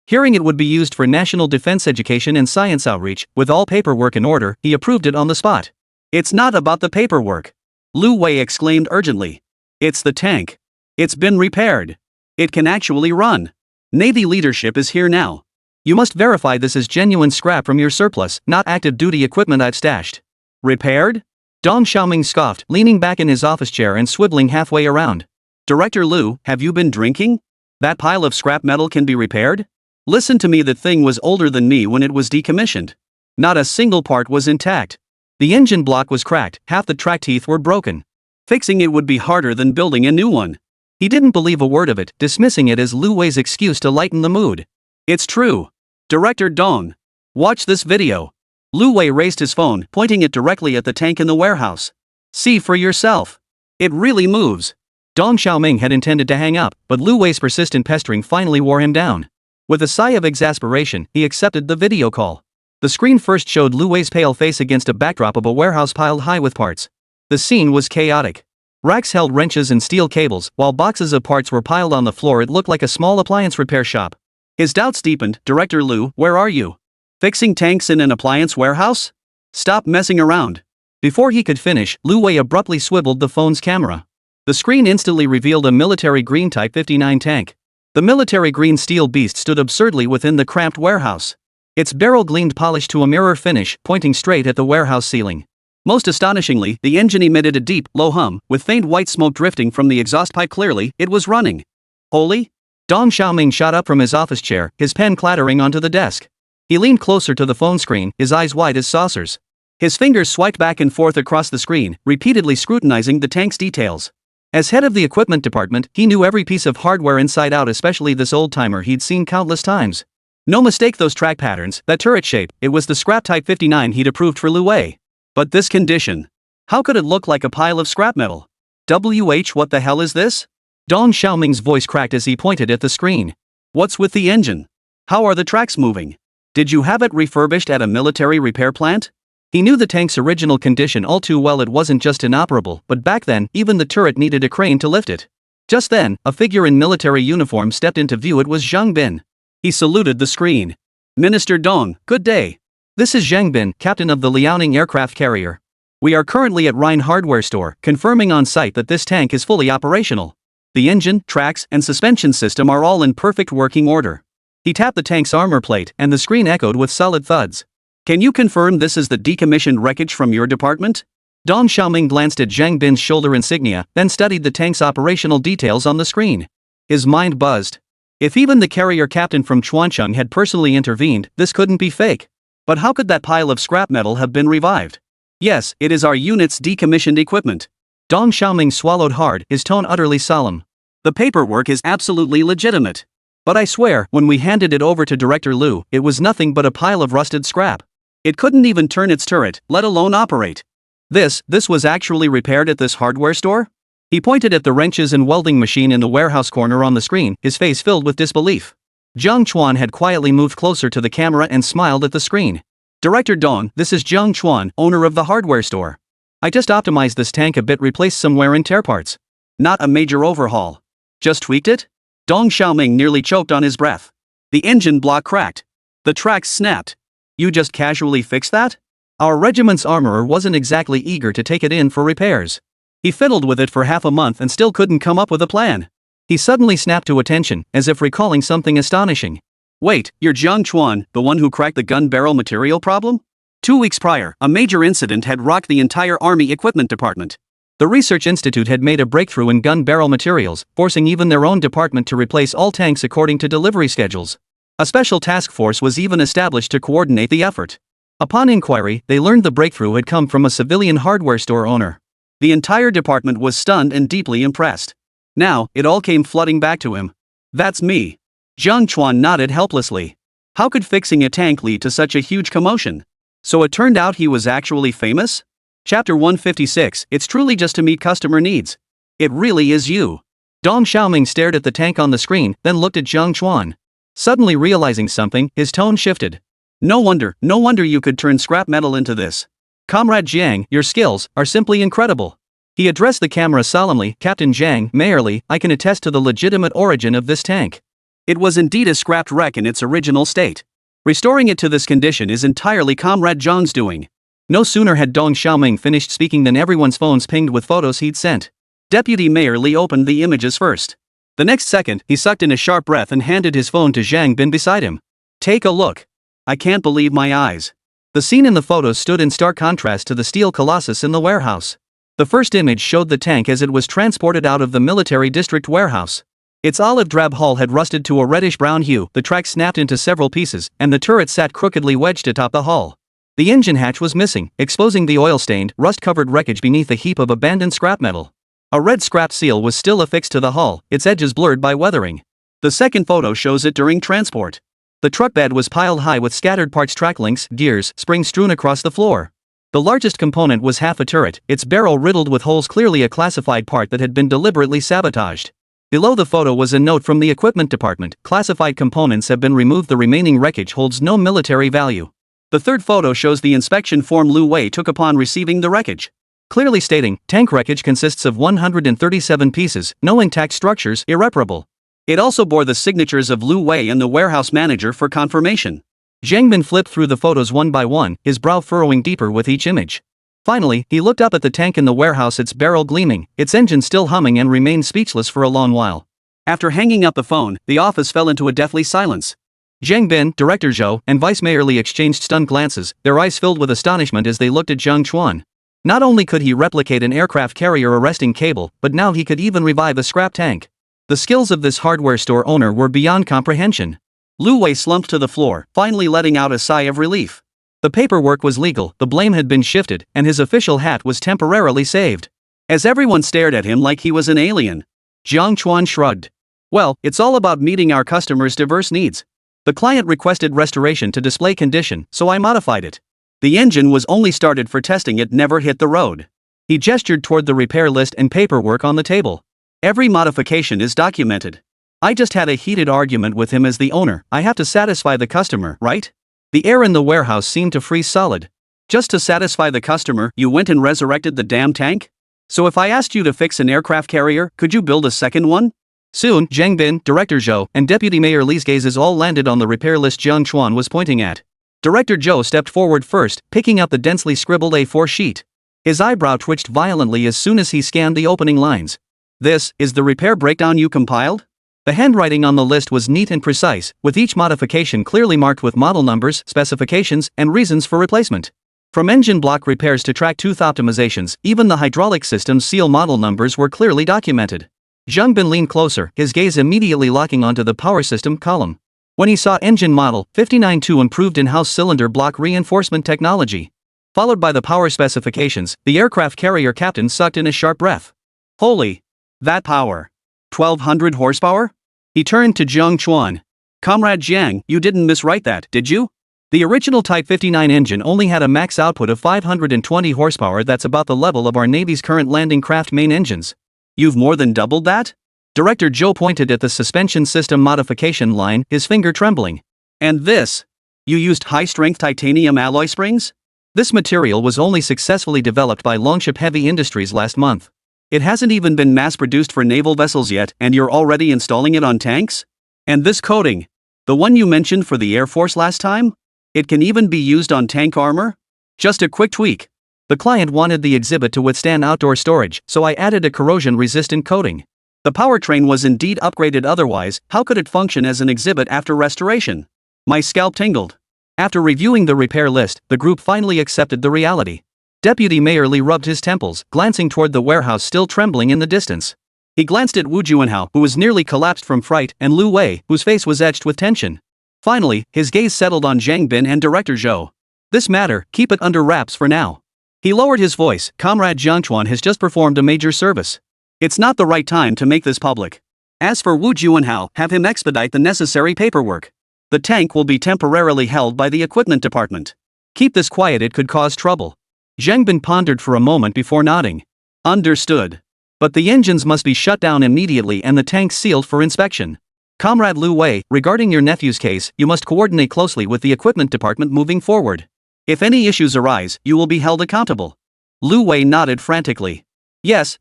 Hearing it would be used for national defense education and science outreach, with all paperwork in order, he approved it on the spot. It's not about the paperwork. Lu Wei exclaimed urgently. It's the tank. It's been repaired. It can actually run. Navy leadership is here now. You must verify this is genuine scrap from your surplus, not active duty equipment I've stashed. Repaired? Dong Xiaoming scoffed, leaning back in his office chair and swiveling halfway around. Director Lu, have you been drinking? That pile of scrap metal can be repaired? Listen to me, the thing was older than me when it was decommissioned. Not a single part was intact. The engine block was cracked, half the track teeth were broken. Fixing it would be harder than building a new one. He didn't believe a word of it, dismissing it as Lu Wei's excuse to lighten the mood. It's true. Director Dong. Watch this video. Lu Wei raised his phone, pointing it directly at the tank in the warehouse. See for yourself. It really moves. Dong Xiaoming had intended to hang up, but Lu Wei's persistent pestering finally wore him down. With a sigh of exasperation, he accepted the video call. The screen first showed Lu Wei's pale face against a backdrop of a warehouse piled high with parts. The scene was chaotic. Racks held wrenches and steel cables, while boxes of parts were piled on the floor. It looked like a small appliance repair shop. His doubts deepened. Director Lu, where are you? Fixing tanks in an appliance warehouse? Stop messing around. Before he could finish, Lu Wei abruptly swiveled the phone's camera. The screen instantly revealed a military green Type 59 tank. The military green steel beast stood absurdly within the cramped warehouse. Its barrel gleamed polished to a mirror finish, pointing straight at the warehouse ceiling. Most astonishingly, the engine emitted a deep, low hum, with faint white smoke drifting from the exhaust pipe. Clearly, it was running. Holy? Dong Xiaoming shot up from his office chair, his pen clattering onto the desk. He leaned closer to the phone screen, his eyes wide as saucers. His fingers swiped back and forth across the screen, repeatedly scrutinizing the tank's details. As head of the equipment department, he knew every piece of hardware inside out, especially this old-timer he'd seen countless times. No mistake, those track patterns, that turret shape, it was the scrap Type 59 he'd approved for Lu Wei. But this condition. How could it look like a pile of scrap metal? What the hell is this? Dong Xiaoming's voice cracked as he pointed at the screen. What's with the engine? How are the tracks moving? Did you have it refurbished at a military repair plant? He knew the tank's original condition all too well. It wasn't just inoperable, but back then, even the turret needed a crane to lift it. Just then, a figure in military uniform stepped into view. It was Zhang Bin. He saluted the screen. Minister Dong, good day. This is Zhang Bin, captain of the Liaoning aircraft carrier. We are currently at Rhine Hardware Store, confirming on site that this tank is fully operational. The engine, tracks, and suspension system are all in perfect working order. He tapped the tank's armor plate, and the screen echoed with solid thuds. Can you confirm this is the decommissioned wreckage from your department? Dong Xiaoming glanced at Zhang Bin's shoulder insignia, then studied the tank's operational details on the screen. His mind buzzed. If even the carrier captain from Chuancheng had personally intervened, this couldn't be fake. But how could that pile of scrap metal have been revived? Yes, it is our unit's decommissioned equipment. Dong Xiaoming swallowed hard, his tone utterly solemn. The paperwork is absolutely legitimate. But I swear, when we handed it over to Director Lu, it was nothing but a pile of rusted scrap. It couldn't even turn its turret, let alone operate. This was actually repaired at this hardware store? He pointed at the wrenches and welding machine in the warehouse corner on the screen, his face filled with disbelief. Jiang Chuan had quietly moved closer to the camera and smiled at the screen. Director Dong, this is Jiang Chuan, owner of the hardware store. I just optimized this tank a bit, replaced some wear and tear parts. Not a major overhaul. Just tweaked it? Dong Xiaoming nearly choked on his breath. The engine block cracked. The tracks snapped. You just casually fixed that? Our regiment's armorer wasn't exactly eager to take it in for repairs. He fiddled with it for half a month and still couldn't come up with a plan. He suddenly snapped to attention, as if recalling something astonishing. Wait, you're Jiang Chuan, the one who cracked the gun barrel material problem? 2 weeks prior, a major incident had rocked the entire Army equipment department. The Research Institute had made a breakthrough in gun barrel materials, forcing even their own department to replace all tanks according to delivery schedules. A special task force was even established to coordinate the effort. Upon inquiry, they learned the breakthrough had come from a civilian hardware store owner. The entire department was stunned and deeply impressed. Now, it all came flooding back to him. That's me. Jiang Chuan nodded helplessly. How could fixing a tank lead to such a huge commotion? So it turned out he was actually famous? Chapter 156, it's truly just to meet customer needs. It really is you. Dong Xiaoming stared at the tank on the screen, then looked at Jiang Chuan. Suddenly realizing something, his tone shifted. No wonder you could turn scrap metal into this. Comrade Jiang, your skills are simply incredible. He addressed the camera solemnly. Captain Jiang, mayorly, I can attest to the legitimate origin of this tank. It was indeed a scrapped wreck in its original state. Restoring it to this condition is entirely Comrade Zhang's doing. No sooner had Dong Xiaoming finished speaking than everyone's phones pinged with photos he'd sent. Deputy Mayor Li opened the images first. The next second, he sucked in a sharp breath and handed his phone to Zhang Bin beside him. Take a look. I can't believe my eyes. The scene in the photos stood in stark contrast to the steel colossus in the warehouse. The first image showed the tank as it was transported out of the military district warehouse. Its olive drab hull had rusted to a reddish-brown hue, the track snapped into several pieces, and the turret sat crookedly wedged atop the hull. The engine hatch was missing, exposing the oil-stained, rust-covered wreckage beneath a heap of abandoned scrap metal. A red scrap seal was still affixed to the hull, its edges blurred by weathering. The second photo shows it during transport. The truck bed was piled high with scattered parts, track links, gears, springs strewn across the floor. The largest component was half a turret, its barrel riddled with holes, clearly a classified part that had been deliberately sabotaged. Below the photo was a note from the equipment department: classified components have been removed, the remaining wreckage holds no military value. The third photo shows the inspection form Lu Wei took upon receiving the wreckage, clearly stating, tank wreckage consists of 137 pieces, no intact structures, irreparable. It also bore the signatures of Lu Wei and the warehouse manager for confirmation. Jiang Bin flipped through the photos one by one, his brow furrowing deeper with each image. Finally, he looked up at the tank in the warehouse, its barrel gleaming, its engine still humming, and remained speechless for a long while. After hanging up the phone, the office fell into a deathly silence. Jiang Bin, Director Zhou, and Vice Mayor Li exchanged stunned glances, their eyes filled with astonishment as they looked at Jiang Chuan. Not only could he replicate an aircraft carrier arresting cable, but now he could even revive a scrap tank. The skills of this hardware store owner were beyond comprehension. Lu Wei slumped to the floor, finally letting out a sigh of relief. The paperwork was legal, the blame had been shifted, and his official hat was temporarily saved. As everyone stared at him like he was an alien, Jiang Chuan shrugged. Well, it's all about meeting our customers' diverse needs. The client requested restoration to display condition, so I modified it. The engine was only started for testing, it never hit the road. He gestured toward the repair list and paperwork on the table. Every modification is documented. I just had a heated argument with him as the owner. I have to satisfy the customer, right? The air in the warehouse seemed to freeze solid. Just to satisfy the customer, you went and resurrected the damn tank? So if I asked you to fix an aircraft carrier, could you build a second one? Soon, Jiang Bin, Director Zhou, and Deputy Mayor Li's gazes all landed on the repair list Jiang Chuan was pointing at. Director Zhou stepped forward first, picking up the densely scribbled A4 sheet. His eyebrow twitched violently as soon as he scanned the opening lines. This is the repair breakdown you compiled? The handwriting on the list was neat and precise, with each modification clearly marked with model numbers, specifications, and reasons for replacement. From engine block repairs to track tooth optimizations, even the hydraulic system's seal model numbers were clearly documented. Jiang Bin leaned closer, his gaze immediately locking onto the power system column. When he saw engine model 59-2 improved in-house cylinder block reinforcement technology, followed by the power specifications, the aircraft carrier captain sucked in a sharp breath. Holy! That power! 1200 horsepower? He turned to Jiang Chuan. Comrade Jiang, you didn't miswrite that, did you? The original Type 59 engine only had a max output of 520 horsepower, that's about the level of our Navy's current landing craft main engines. You've more than doubled that? Director Zhou pointed at the suspension system modification line, his finger trembling. And this? You used high-strength titanium alloy springs? This material was only successfully developed by Longship Heavy Industries last month. It hasn't even been mass-produced for naval vessels yet, and you're already installing it on tanks? And this coating? The one you mentioned for the Air Force last time? It can even be used on tank armor? Just a quick tweak. The client wanted the exhibit to withstand outdoor storage, so I added a corrosion-resistant coating. The powertrain was indeed upgraded, otherwise, how could it function as an exhibit after restoration? My scalp tingled. After reviewing the repair list, the group finally accepted the reality. Deputy Mayor Li rubbed his temples, glancing toward the warehouse still trembling in the distance. He glanced at Wu Juanhao, who was nearly collapsed from fright, and Lu Wei, whose face was etched with tension. Finally, his gaze settled on Jiang Bin and Director Zhou. This matter, keep it under wraps for now. He lowered his voice. Comrade Jiang Chuan has just performed a major service. It's not the right time to make this public. As for Wu Juanhao, have him expedite the necessary paperwork. The tank will be temporarily held by the equipment department. Keep this quiet, it could cause trouble. Jiang Bin pondered for a moment before nodding. Understood. But the engines must be shut down immediately and the tanks sealed for inspection. Comrade Lu Wei, regarding your nephew's case, you must coordinate closely with the equipment department moving forward. If any issues arise, you will be held accountable. Lu Wei nodded frantically. Yes.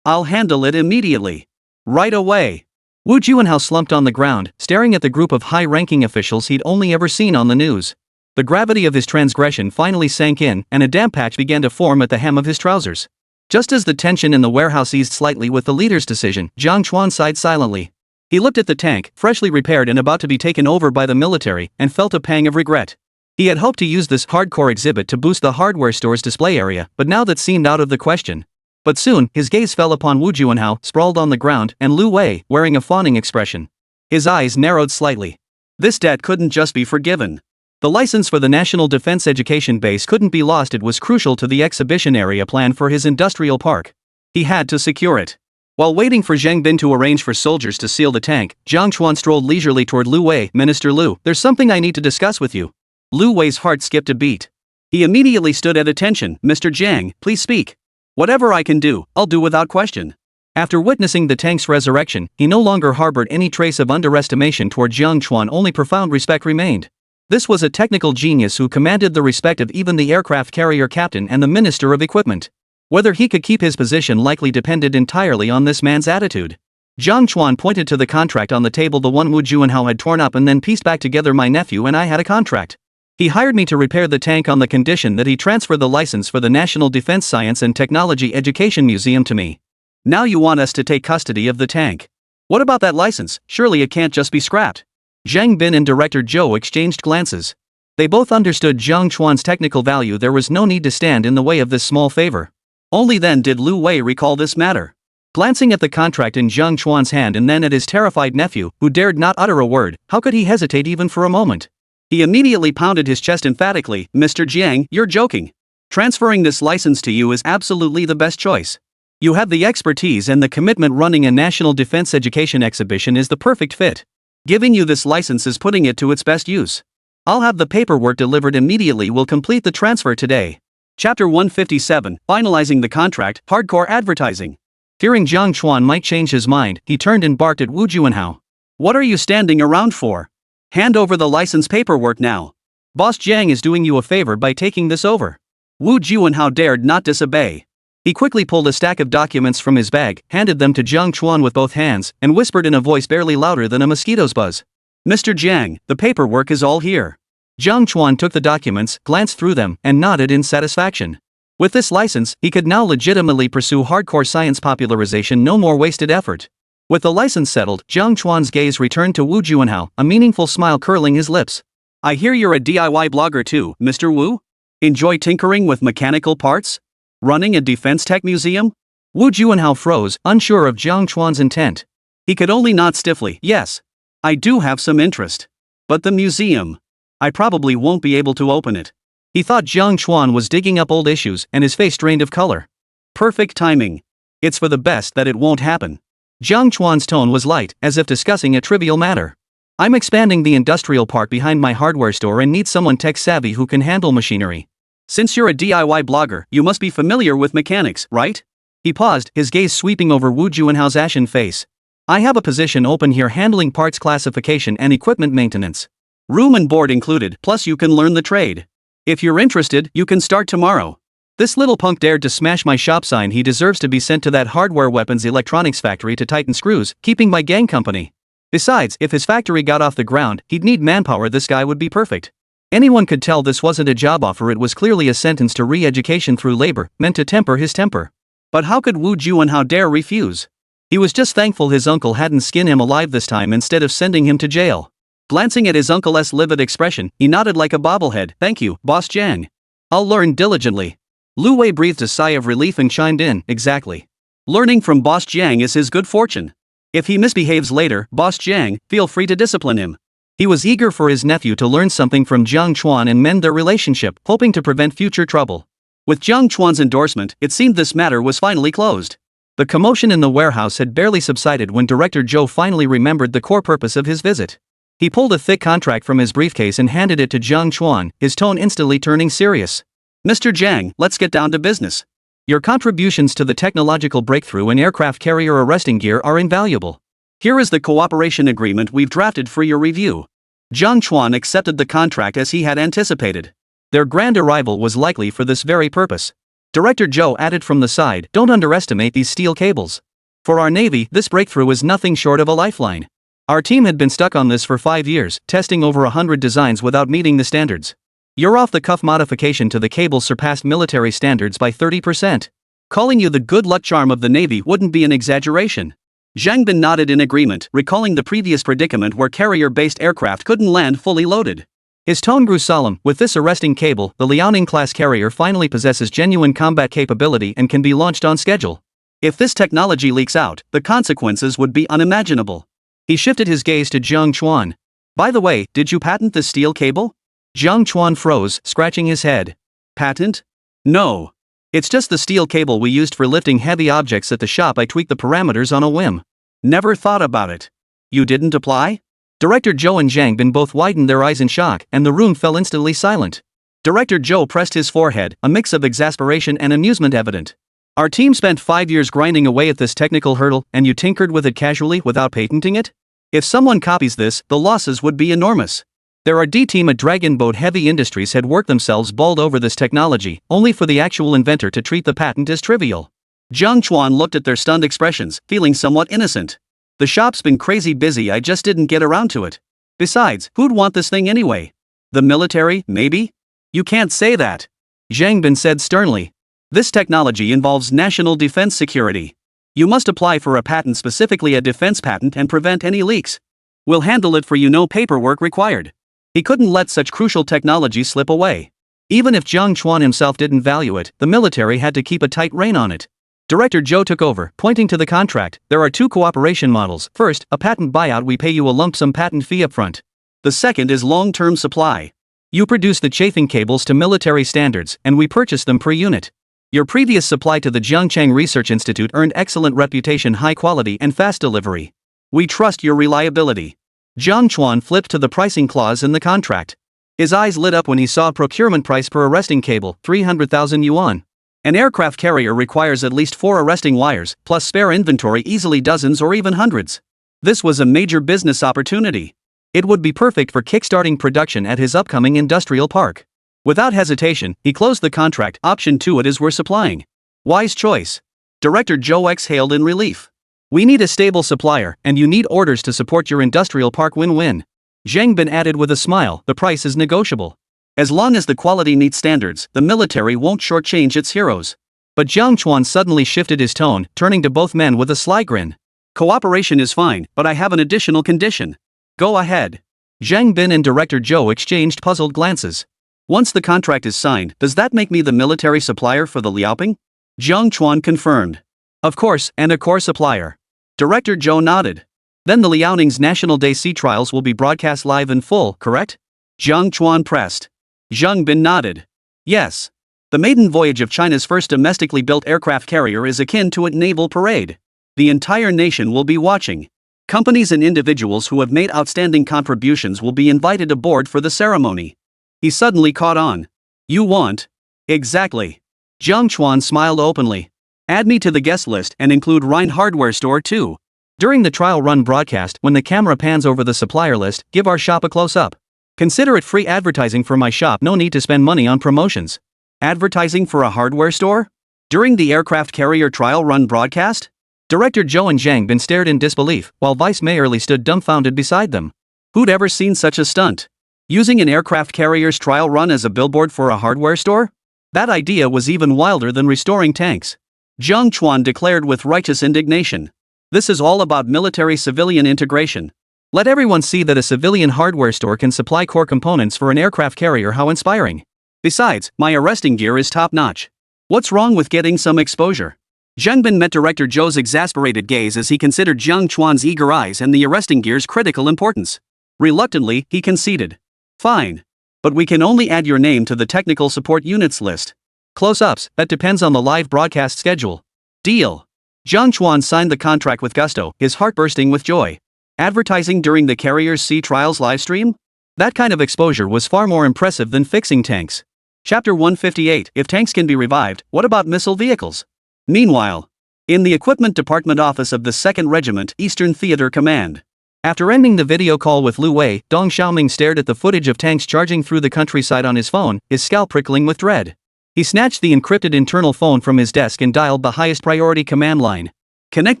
I'll handle it immediately. Right away. Wu Juanhao slumped on the ground, staring at the group of high-ranking officials he'd only ever seen on the news. The gravity of his transgression finally sank in, and a damp patch began to form at the hem of his trousers. Just as the tension in the warehouse eased slightly with the leader's decision, Jiang Chuan sighed silently. He looked at the tank, freshly repaired and about to be taken over by the military, and felt a pang of regret. He had hoped to use this hardcore exhibit to boost the hardware store's display area, but now that seemed out of the question. But soon, his gaze fell upon Wu Juanhao, sprawled on the ground, and Lu Wei, wearing a fawning expression. His eyes narrowed slightly. This debt couldn't just be forgiven. The license for the National Defense Education Base couldn't be lost. It was crucial to the exhibition area plan for his industrial park. He had to secure it. While waiting for Zhang Bin to arrange for soldiers to seal the tank, Jiang Chuan strolled leisurely toward Lu Wei. Minister Lu, there's something I need to discuss with you. Lu Wei's heart skipped a beat. He immediately stood at attention. Mr. Jiang, please speak. Whatever I can do, I'll do without question. After witnessing the tank's resurrection, he no longer harbored any trace of underestimation toward Jiang Chuan, only profound respect remained. This was a technical genius who commanded the respect of even the aircraft carrier captain and the Minister of Equipment. Whether he could keep his position likely depended entirely on this man's attitude. Jiang Chuan pointed to the contract on the table, the one Wu Juanhao had torn up and then pieced back together. My nephew and I had a contract. He hired me to repair the tank on the condition that he transfer the license for the National Defense Science and Technology Education Museum to me. Now you want us to take custody of the tank. What about that license? Surely it can't just be scrapped. Zhang Bin and Director Zhou exchanged glances. They both understood Jiang Chuan's technical value. There was no need to stand in the way of this small favor. Only then did Lu Wei recall this matter. Glancing at the contract in Jiang Chuan's hand and then at his terrified nephew, who dared not utter a word, how could he hesitate even for a moment? He immediately pounded his chest emphatically. Mr. Jiang, you're joking. Transferring this license to you is absolutely the best choice. You have the expertise and the commitment. Running a national defense education exhibition is the perfect fit. Giving you this license is putting it to its best use. I'll have the paperwork delivered immediately. We'll complete the transfer today. Chapter 157, Finalizing the Contract, Hardcore Advertising. Fearing Jiang Chuan might change his mind, he turned and barked at Wu Juanhao. What are you standing around for? Hand over the license paperwork now. Boss Jiang is doing you a favor by taking this over. Wu Juanhao dared not disobey. He quickly pulled a stack of documents from his bag, handed them to Jiang Chuan with both hands, and whispered in a voice barely louder than a mosquito's buzz. Mr. Jiang, the paperwork is all here. Jiang Chuan took the documents, glanced through them, and nodded in satisfaction. With this license, he could now legitimately pursue hardcore science popularization. No more wasted effort. With the license settled, Jiang Chuan's gaze returned to Wu Juanhao, a meaningful smile curling his lips. I hear you're a DIY blogger too, Mr. Wu? Enjoy tinkering with mechanical parts? Running a defense tech museum? Wu Juanhao froze, unsure of Jiang Chuan's intent. He could only nod stiffly. Yes. I do have some interest. But the museum. I probably won't be able to open it. He thought Jiang Chuan was digging up old issues, and his face drained of color. Perfect timing. It's for the best that it won't happen. Jiang Chuan's tone was light, as if discussing a trivial matter. I'm expanding the industrial park behind my hardware store and need someone tech-savvy who can handle machinery. Since you're a DIY blogger, you must be familiar with mechanics, right? He paused, his gaze sweeping over Wu Juanhao's ashen face. I have a position open here handling parts classification and equipment maintenance. Room and board included, plus you can learn the trade. If you're interested, you can start tomorrow. This little punk dared to smash my shop sign. He deserves to be sent to that hardware weapons electronics factory to tighten screws, keeping my gang company. Besides, if his factory got off the ground, he'd need manpower. This guy would be perfect. Anyone could tell this wasn't a job offer. It was clearly a sentence to re-education through labor, meant to temper his temper. But how could Wu Juanhao dare refuse? He was just thankful his uncle hadn't skinned him alive this time instead of sending him to jail. Glancing at his uncle's livid expression, he nodded like a bobblehead. Thank you, Boss Jiang. I'll learn diligently. Lu Wei breathed a sigh of relief and chimed in. Exactly. Learning from Boss Jiang is his good fortune. If he misbehaves later, Boss Jiang, feel free to discipline him. He was eager for his nephew to learn something from Jiang Chuan and mend their relationship, hoping to prevent future trouble. With Jiang Chuan's endorsement, it seemed this matter was finally closed. The commotion in the warehouse had barely subsided when Director Zhou finally remembered the core purpose of his visit. He pulled a thick contract from his briefcase and handed it to Jiang Chuan, his tone instantly turning serious. Mr. Jiang, let's get down to business. Your contributions to the technological breakthrough in aircraft carrier arresting gear are invaluable. Here is the cooperation agreement we've drafted for your review. Jiang Chuan accepted the contract as he had anticipated. Their grand arrival was likely for this very purpose. Director Zhou added from the side, don't underestimate these steel cables. For our Navy, this breakthrough is nothing short of a lifeline. Our team had been stuck on this for 5 years, testing over 100 designs without meeting the standards. Your off-the-cuff modification to the cable surpassed military standards by 30%. Calling you the good luck charm of the Navy wouldn't be an exaggeration. Zhang Bin nodded in agreement, recalling the previous predicament where carrier-based aircraft couldn't land fully loaded. His tone grew solemn. With this arresting cable, the Liaoning-class carrier finally possesses genuine combat capability and can be launched on schedule. If this technology leaks out, the consequences would be unimaginable. He shifted his gaze to Jiang Chuan. By the way, did you patent the steel cable? Jiang Chuan froze, scratching his head. Patent? No. It's just the steel cable we used for lifting heavy objects at the shop. I tweaked the parameters on a whim. Never thought about it. You didn't apply? Director Zhou and Jiang Bin both widened their eyes in shock, and the room fell instantly silent. Director Zhou pressed his forehead, a mix of exasperation and amusement evident. Our team spent 5 years grinding away at this technical hurdle, and you tinkered with it casually without patenting it? If someone copies this, the losses would be enormous. Our D-team at Dragon Boat Heavy Industries had worked themselves bald over this technology, only for the actual inventor to treat the patent as trivial. Jiang Chuan looked at their stunned expressions, feeling somewhat innocent. The shop's been crazy busy, I just didn't get around to it. Besides, who'd want this thing anyway? The military, maybe? You can't say that. Jiang Bin said sternly. This technology involves national defense security. You must apply for a patent, specifically a defense patent, and prevent any leaks. We'll handle it for you, no paperwork required. He couldn't let such crucial technology slip away. Even if Jiang Chuan himself didn't value it, the military had to keep a tight rein on it. Director Zhou took over, pointing to the contract. There are 2 cooperation models. First, a patent buyout, we pay you a lump sum patent fee upfront. The second is long-term supply. You produce the chafing cables to military standards, and we purchase them per unit. Your previous supply to the Zhangcheng Research Institute earned excellent reputation, high quality and fast delivery. We trust your reliability. Jiang Chuan flipped to the pricing clause in the contract. His eyes lit up when he saw procurement price per arresting cable, 300,000 yuan. An aircraft carrier requires at least 4 arresting wires, plus spare inventory, easily dozens or even hundreds. This was a major business opportunity. It would be perfect for kickstarting production at his upcoming industrial park. Without hesitation, he closed the contract. Option 2, it is we're supplying. Wise choice. Director Zhou exhaled in relief. We need a stable supplier, and you need orders to support your industrial park. Win-win. Jiang Bin added with a smile, the price is negotiable. As long as the quality meets standards, the military won't shortchange its heroes. But Jiang Chuan suddenly shifted his tone, turning to both men with a sly grin. Cooperation is fine, but I have an additional condition. Go ahead. Jiang Bin and Director Zhou exchanged puzzled glances. Once the contract is signed, does that make me the military supplier for the Liaoping? Jiang Chuan confirmed. Of course, and a core supplier. Director Zhou nodded. Then the Liaoning's National Day sea trials will be broadcast live in full, correct? Jiang Chuan pressed. Jiang Bin nodded. Yes. The maiden voyage of China's first domestically built aircraft carrier is akin to a naval parade. The entire nation will be watching. Companies and individuals who have made outstanding contributions will be invited aboard for the ceremony. He suddenly caught on. You want? Exactly. Jiang Chuan smiled openly. Add me to the guest list and include Rhine Hardware Store too. During the trial run broadcast, when the camera pans over the supplier list, give our shop a close-up. Consider it free advertising for my shop, no need to spend money on promotions. Advertising for a hardware store? During the aircraft carrier trial run broadcast? Director Zhou and Jiang Bin stared in disbelief, while Vice Mayor Li stood dumbfounded beside them. Who'd ever seen such a stunt? Using an aircraft carrier's trial run as a billboard for a hardware store? That idea was even wilder than restoring tanks. Jiang Chuan declared with righteous indignation. This is all about military-civilian integration. Let everyone see that a civilian hardware store can supply core components for an aircraft carrier. How inspiring. Besides, my arresting gear is top-notch. What's wrong with getting some exposure? Jiang Bin met Director Zhou's exasperated gaze as he considered Jiang Chuan's eager eyes and the arresting gear's critical importance. Reluctantly, he conceded. Fine. But we can only add your name to the technical support units list. Close-ups, that depends on the live broadcast schedule. Deal. Jiang Chuan signed the contract with gusto, his heart bursting with joy. Advertising during the carrier's sea trials livestream? That kind of exposure was far more impressive than fixing tanks. Chapter 158. If tanks can be revived, what about missile vehicles? Meanwhile, in the equipment department office of the 2nd Regiment, Eastern Theater Command. After ending the video call with Lu Wei, Dong Xiaoming stared at the footage of tanks charging through the countryside on his phone, his scalp prickling with dread. He snatched the encrypted internal phone from his desk and dialed the highest priority command line. Connect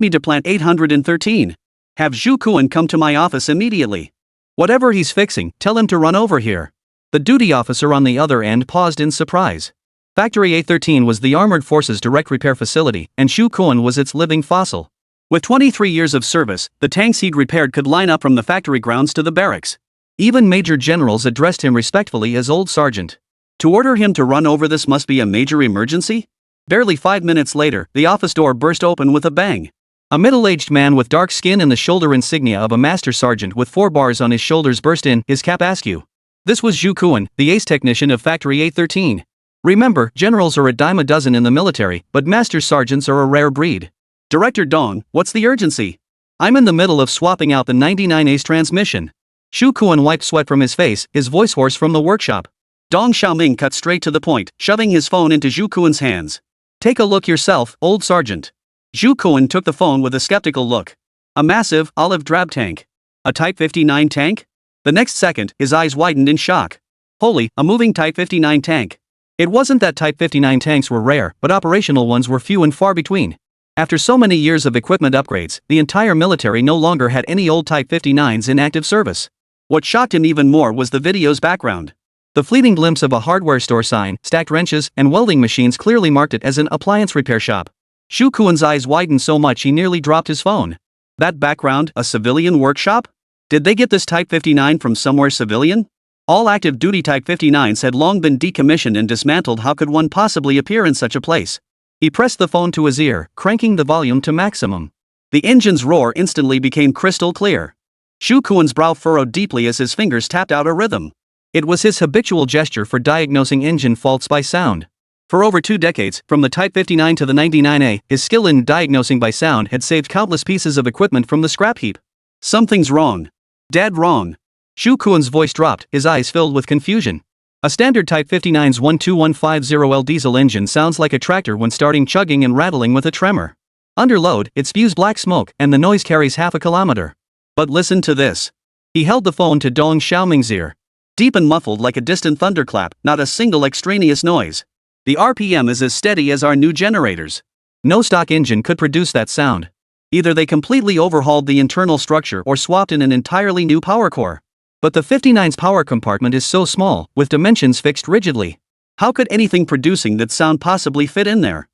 me to plant 813. Have Zhu Kuan come to my office immediately. Whatever he's fixing, tell him to run over here. The duty officer on the other end paused in surprise. Factory A13 was the Armored Forces direct repair facility, and Zhu Kuan was its living fossil. With 23 years of service, the tanks he'd repaired could line up from the factory grounds to the barracks. Even major generals addressed him respectfully as Old Sergeant. To order him to run over this must be a major emergency? Barely 5 minutes later, the office door burst open with a bang. A middle-aged man with dark skin and the shoulder insignia of a master sergeant with 4 bars on his shoulders burst in, his cap askew. This was Zhu Kuan, the ace technician of Factory A13. Remember, generals are a dime a dozen in the military, but master sergeants are a rare breed. Director Dong, what's the urgency? I'm in the middle of swapping out the 99A's transmission. Shu Kuan wiped sweat from his face, his voice hoarse from the workshop. Dong Xiaoming cut straight to the point, shoving his phone into Zhu Kuan's hands. Take a look yourself, old sergeant. Zhu Kuan took the phone with a skeptical look. A massive, olive drab tank. A Type 59 tank? The next second, his eyes widened in shock. Holy, a moving Type 59 tank. It wasn't that Type 59 tanks were rare, but operational ones were few and far between. After so many years of equipment upgrades, the entire military no longer had any old Type 59s in active service. What shocked him even more was the video's background. The fleeting glimpse of a hardware store sign, stacked wrenches, and welding machines clearly marked it as an appliance repair shop. Shu Kuan's eyes widened so much he nearly dropped his phone. That background, a civilian workshop? Did they get this Type 59 from somewhere civilian? All active duty Type 59s had long been decommissioned and dismantled. How could one possibly appear in such a place? He pressed the phone to his ear, cranking the volume to maximum. The engine's roar instantly became crystal clear. Shu Kuan's brow furrowed deeply as his fingers tapped out a rhythm. It was his habitual gesture for diagnosing engine faults by sound. For over 2 decades, from the Type 59 to the 99A, his skill in diagnosing by sound had saved countless pieces of equipment from the scrap heap. Something's wrong. Dead wrong. Shu Kuan's voice dropped, his eyes filled with confusion. A standard Type 59's 12150L diesel engine sounds like a tractor when starting, chugging and rattling with a tremor. Under load, it spews black smoke, and the noise carries half a kilometer. But listen to this. He held the phone to Dong Xiaoming's ear. Deep and muffled like a distant thunderclap, not a single extraneous noise. The RPM is as steady as our new generators. No stock engine could produce that sound. Either they completely overhauled the internal structure or swapped in an entirely new power core. But the 59's power compartment is so small, with dimensions fixed rigidly. How could anything producing that sound possibly fit in there?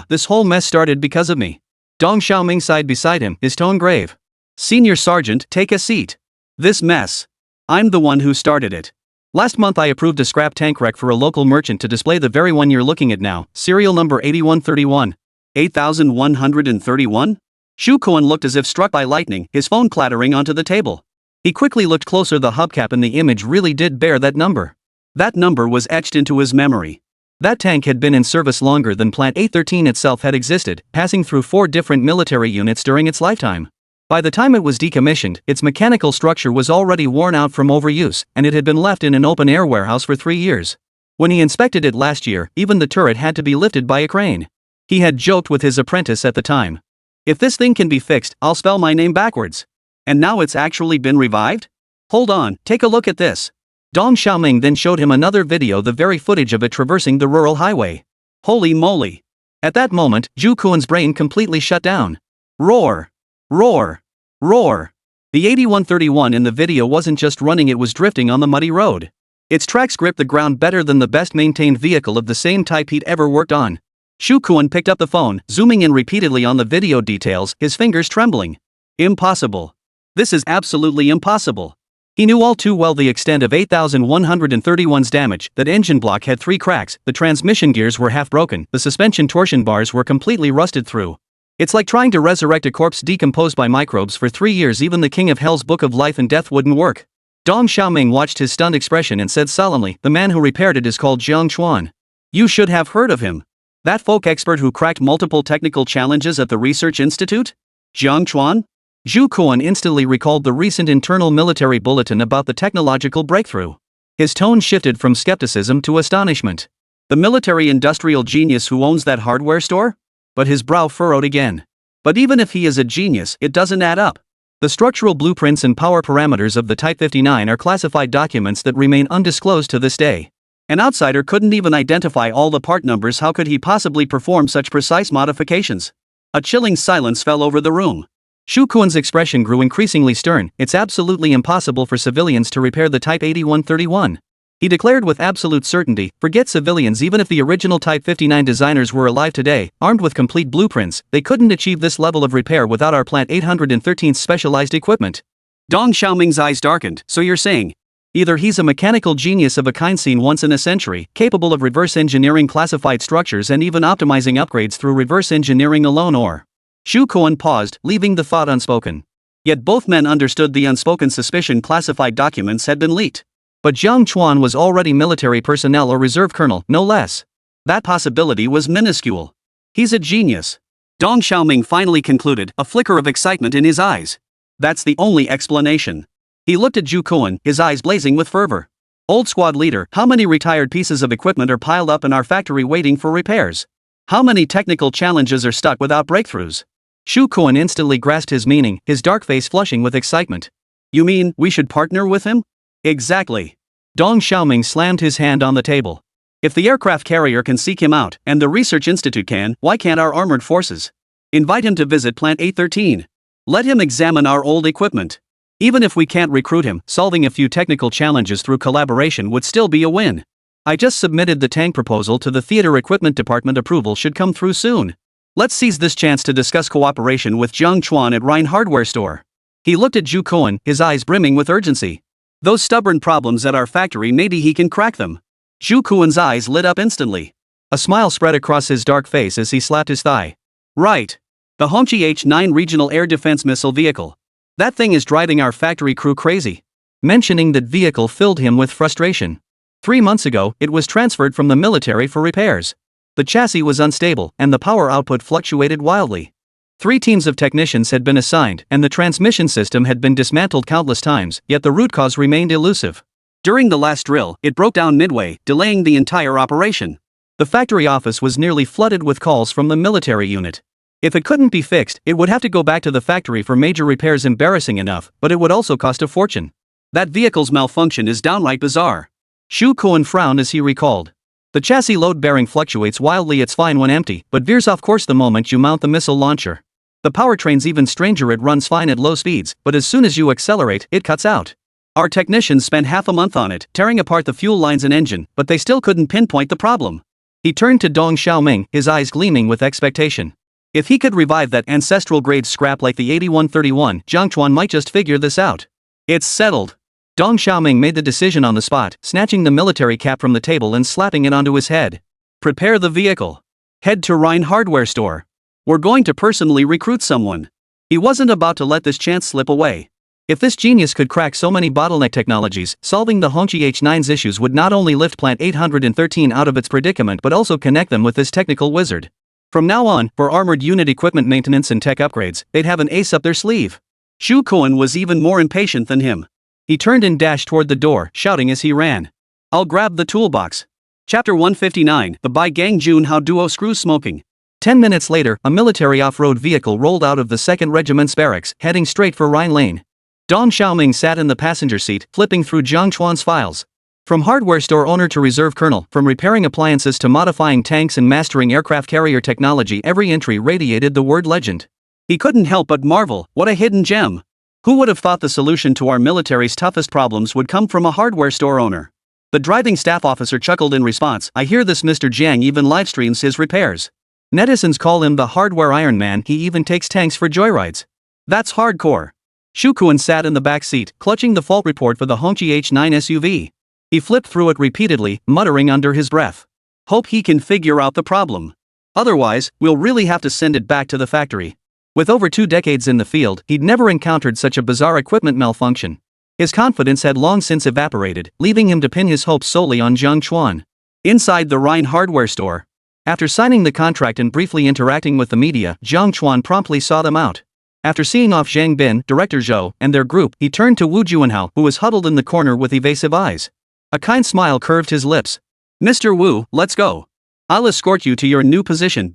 This whole mess started because of me. Dong Xiaoming sighed beside him, his tone grave. Senior Sergeant, take a seat. This mess. I'm the one who started it. Last month I approved a scrap tank wreck for a local merchant to display the very one you're looking at now, serial number 8131. 8131? Shu Kuan looked as if struck by lightning, his phone clattering onto the table. He quickly looked closer. The hubcap and the image really did bear that number. That number was etched into his memory. That tank had been in service longer than Plant 813 itself had existed, passing through 4 different military units during its lifetime. By the time it was decommissioned, its mechanical structure was already worn out from overuse, and it had been left in an open-air warehouse for 3 years. When he inspected it last year, even the turret had to be lifted by a crane. He had joked with his apprentice at the time. If this thing can be fixed, I'll spell my name backwards. And now it's actually been revived? Hold on, take a look at this. Dong Xiaoming then showed him another video, the very footage of it traversing the rural highway. Holy moly. At that moment, Zhu Kuan's brain completely shut down. Roar. Roar. Roar. The 8131 in the video wasn't just running, it was drifting on the muddy road. Its tracks gripped the ground better than the best maintained vehicle of the same type he'd ever worked on. Shu Kuan picked up the phone, zooming in repeatedly on the video details, his fingers trembling. Impossible. This is absolutely impossible. He knew all too well the extent of 8131's damage. That engine block had 3 cracks, the transmission gears were half broken, the suspension torsion bars were completely rusted through. It's like trying to resurrect a corpse decomposed by microbes for 3 years. Even the king of hell's book of life and death wouldn't work. Dong Xiaoming watched his stunned expression and said sullenly, the man who repaired it is called Jiang Chuan. You should have heard of him. That folk expert who cracked multiple technical challenges at the research institute? Jiang Chuan? Zhu Kuan instantly recalled the recent internal military bulletin about the technological breakthrough. His tone shifted from skepticism to astonishment. The military-industrial genius who owns that hardware store? But his brow furrowed again. But even if he is a genius, it doesn't add up. The structural blueprints and power parameters of the Type 59 are classified documents that remain undisclosed to this day. An outsider couldn't even identify all the part numbers. How could he possibly perform such precise modifications? A chilling silence fell over the room. Shu Kuan's expression grew increasingly stern. It's absolutely impossible for civilians to repair the Type 8131. He declared with absolute certainty, forget civilians, even if the original Type 59 designers were alive today, armed with complete blueprints, they couldn't achieve this level of repair without our Plant 813's specialized equipment. Dong Xiaoming's eyes darkened. So you're saying, either he's a mechanical genius of a kind seen once in a century, capable of reverse engineering classified structures and even optimizing upgrades through reverse engineering alone, or... Shu Kuan paused, leaving the thought unspoken. Yet both men understood the unspoken suspicion classified documents had been leaked. But Jiang Chuan was already military personnel or reserve colonel, no less. That possibility was minuscule. He's a genius. Dong Xiaoming finally concluded, a flicker of excitement in his eyes. That's the only explanation. He looked at Zhu Kuan, his eyes blazing with fervor. Old squad leader, how many retired pieces of equipment are piled up in our factory waiting for repairs? How many technical challenges are stuck without breakthroughs? Zhu Kuan instantly grasped his meaning, his dark face flushing with excitement. You mean, we should partner with him? Exactly. Dong Xiaoming slammed his hand on the table. If the aircraft carrier can seek him out, and the research institute can, why can't our armored forces? Invite him to visit Plant 813. Let him examine our old equipment. Even if we can't recruit him, solving a few technical challenges through collaboration would still be a win. I just submitted the tank proposal to the theater equipment department. Approval should come through soon. Let's seize this chance to discuss cooperation with Jiang Chuan at Rhine Hardware Store. He looked at Zhu Kuan, his eyes brimming with urgency. Those stubborn problems at our factory, maybe he can crack them. Zhu Kuan's eyes lit up instantly. A smile spread across his dark face as he slapped his thigh. Right. The Hongqi H-9 Regional Air Defense Missile Vehicle. That thing is driving our factory crew crazy. Mentioning that vehicle filled him with frustration. 3 months ago, it was transferred from the military for repairs. The chassis was unstable, and the power output fluctuated wildly. 3 teams of technicians had been assigned, and the transmission system had been dismantled countless times, yet the root cause remained elusive. During the last drill, it broke down midway, delaying the entire operation. The factory office was nearly flooded with calls from the military unit. If it couldn't be fixed, it would have to go back to the factory for major repairs. Embarrassing enough, but it would also cost a fortune. That vehicle's malfunction is downright bizarre. Zhu Kuan frowned as he recalled. The chassis load bearing fluctuates wildly. It's fine when empty, but veers off course the moment you mount the missile launcher. The powertrain's even stranger. It runs fine at low speeds, but as soon as you accelerate, it cuts out. Our technicians spent half a month on it, tearing apart the fuel lines and engine, but they still couldn't pinpoint the problem. He turned to Dong Xiaoming, his eyes gleaming with expectation. If he could revive that ancestral-grade scrap like the 8131, Jiang Chuan might just figure this out. It's settled. Dong Xiaoming made the decision on the spot, snatching the military cap from the table and slapping it onto his head. Prepare the vehicle. Head to Rhine Hardware Store. We're going to personally recruit someone. He wasn't about to let this chance slip away. If this genius could crack so many bottleneck technologies, solving the Hongqi H-9's issues would not only lift Plant 813 out of its predicament but also connect them with this technical wizard. From now on, for armored unit equipment maintenance and tech upgrades, they'd have an ace up their sleeve. Zhu Kuan was even more impatient than him. He turned and dashed toward the door, shouting as he ran. I'll grab the toolbox. Chapter 159, The Bai Gang Junhao Duo Screw Smoking. 10 minutes later, a military off-road vehicle rolled out of the 2nd Regiment's barracks, heading straight for Rhine Lane. Dong Xiaoming sat in the passenger seat, flipping through Jiang Chuan's files. From hardware store owner to reserve colonel, from repairing appliances to modifying tanks and mastering aircraft carrier technology, every entry radiated the word legend. He couldn't help but marvel, what a hidden gem. Who would have thought the solution to our military's toughest problems would come from a hardware store owner? The driving staff officer chuckled in response. I hear this Mr. Jiang even livestreams his repairs. Netizens call him the hardware Iron Man. He even takes tanks for joyrides. That's hardcore. Zhu Kuan sat in the back seat, clutching the fault report for the Hongqi H-9 SUV. He flipped through it repeatedly, muttering under his breath. Hope he can figure out the problem. Otherwise, we'll really have to send it back to the factory. With over 2 decades in the field, he'd never encountered such a bizarre equipment malfunction. His confidence had long since evaporated, leaving him to pin his hopes solely on Jiang Chuan. Inside the Rhine Hardware Store. After signing the contract and briefly interacting with the media, Jiang Chuan promptly saw them out. After seeing off Zhang Bin, Director Zhou, and their group, he turned to Wu Juanhao, who was huddled in the corner with evasive eyes. A kind smile curved his lips. Mr. Wu, let's go. I'll escort you to your new position.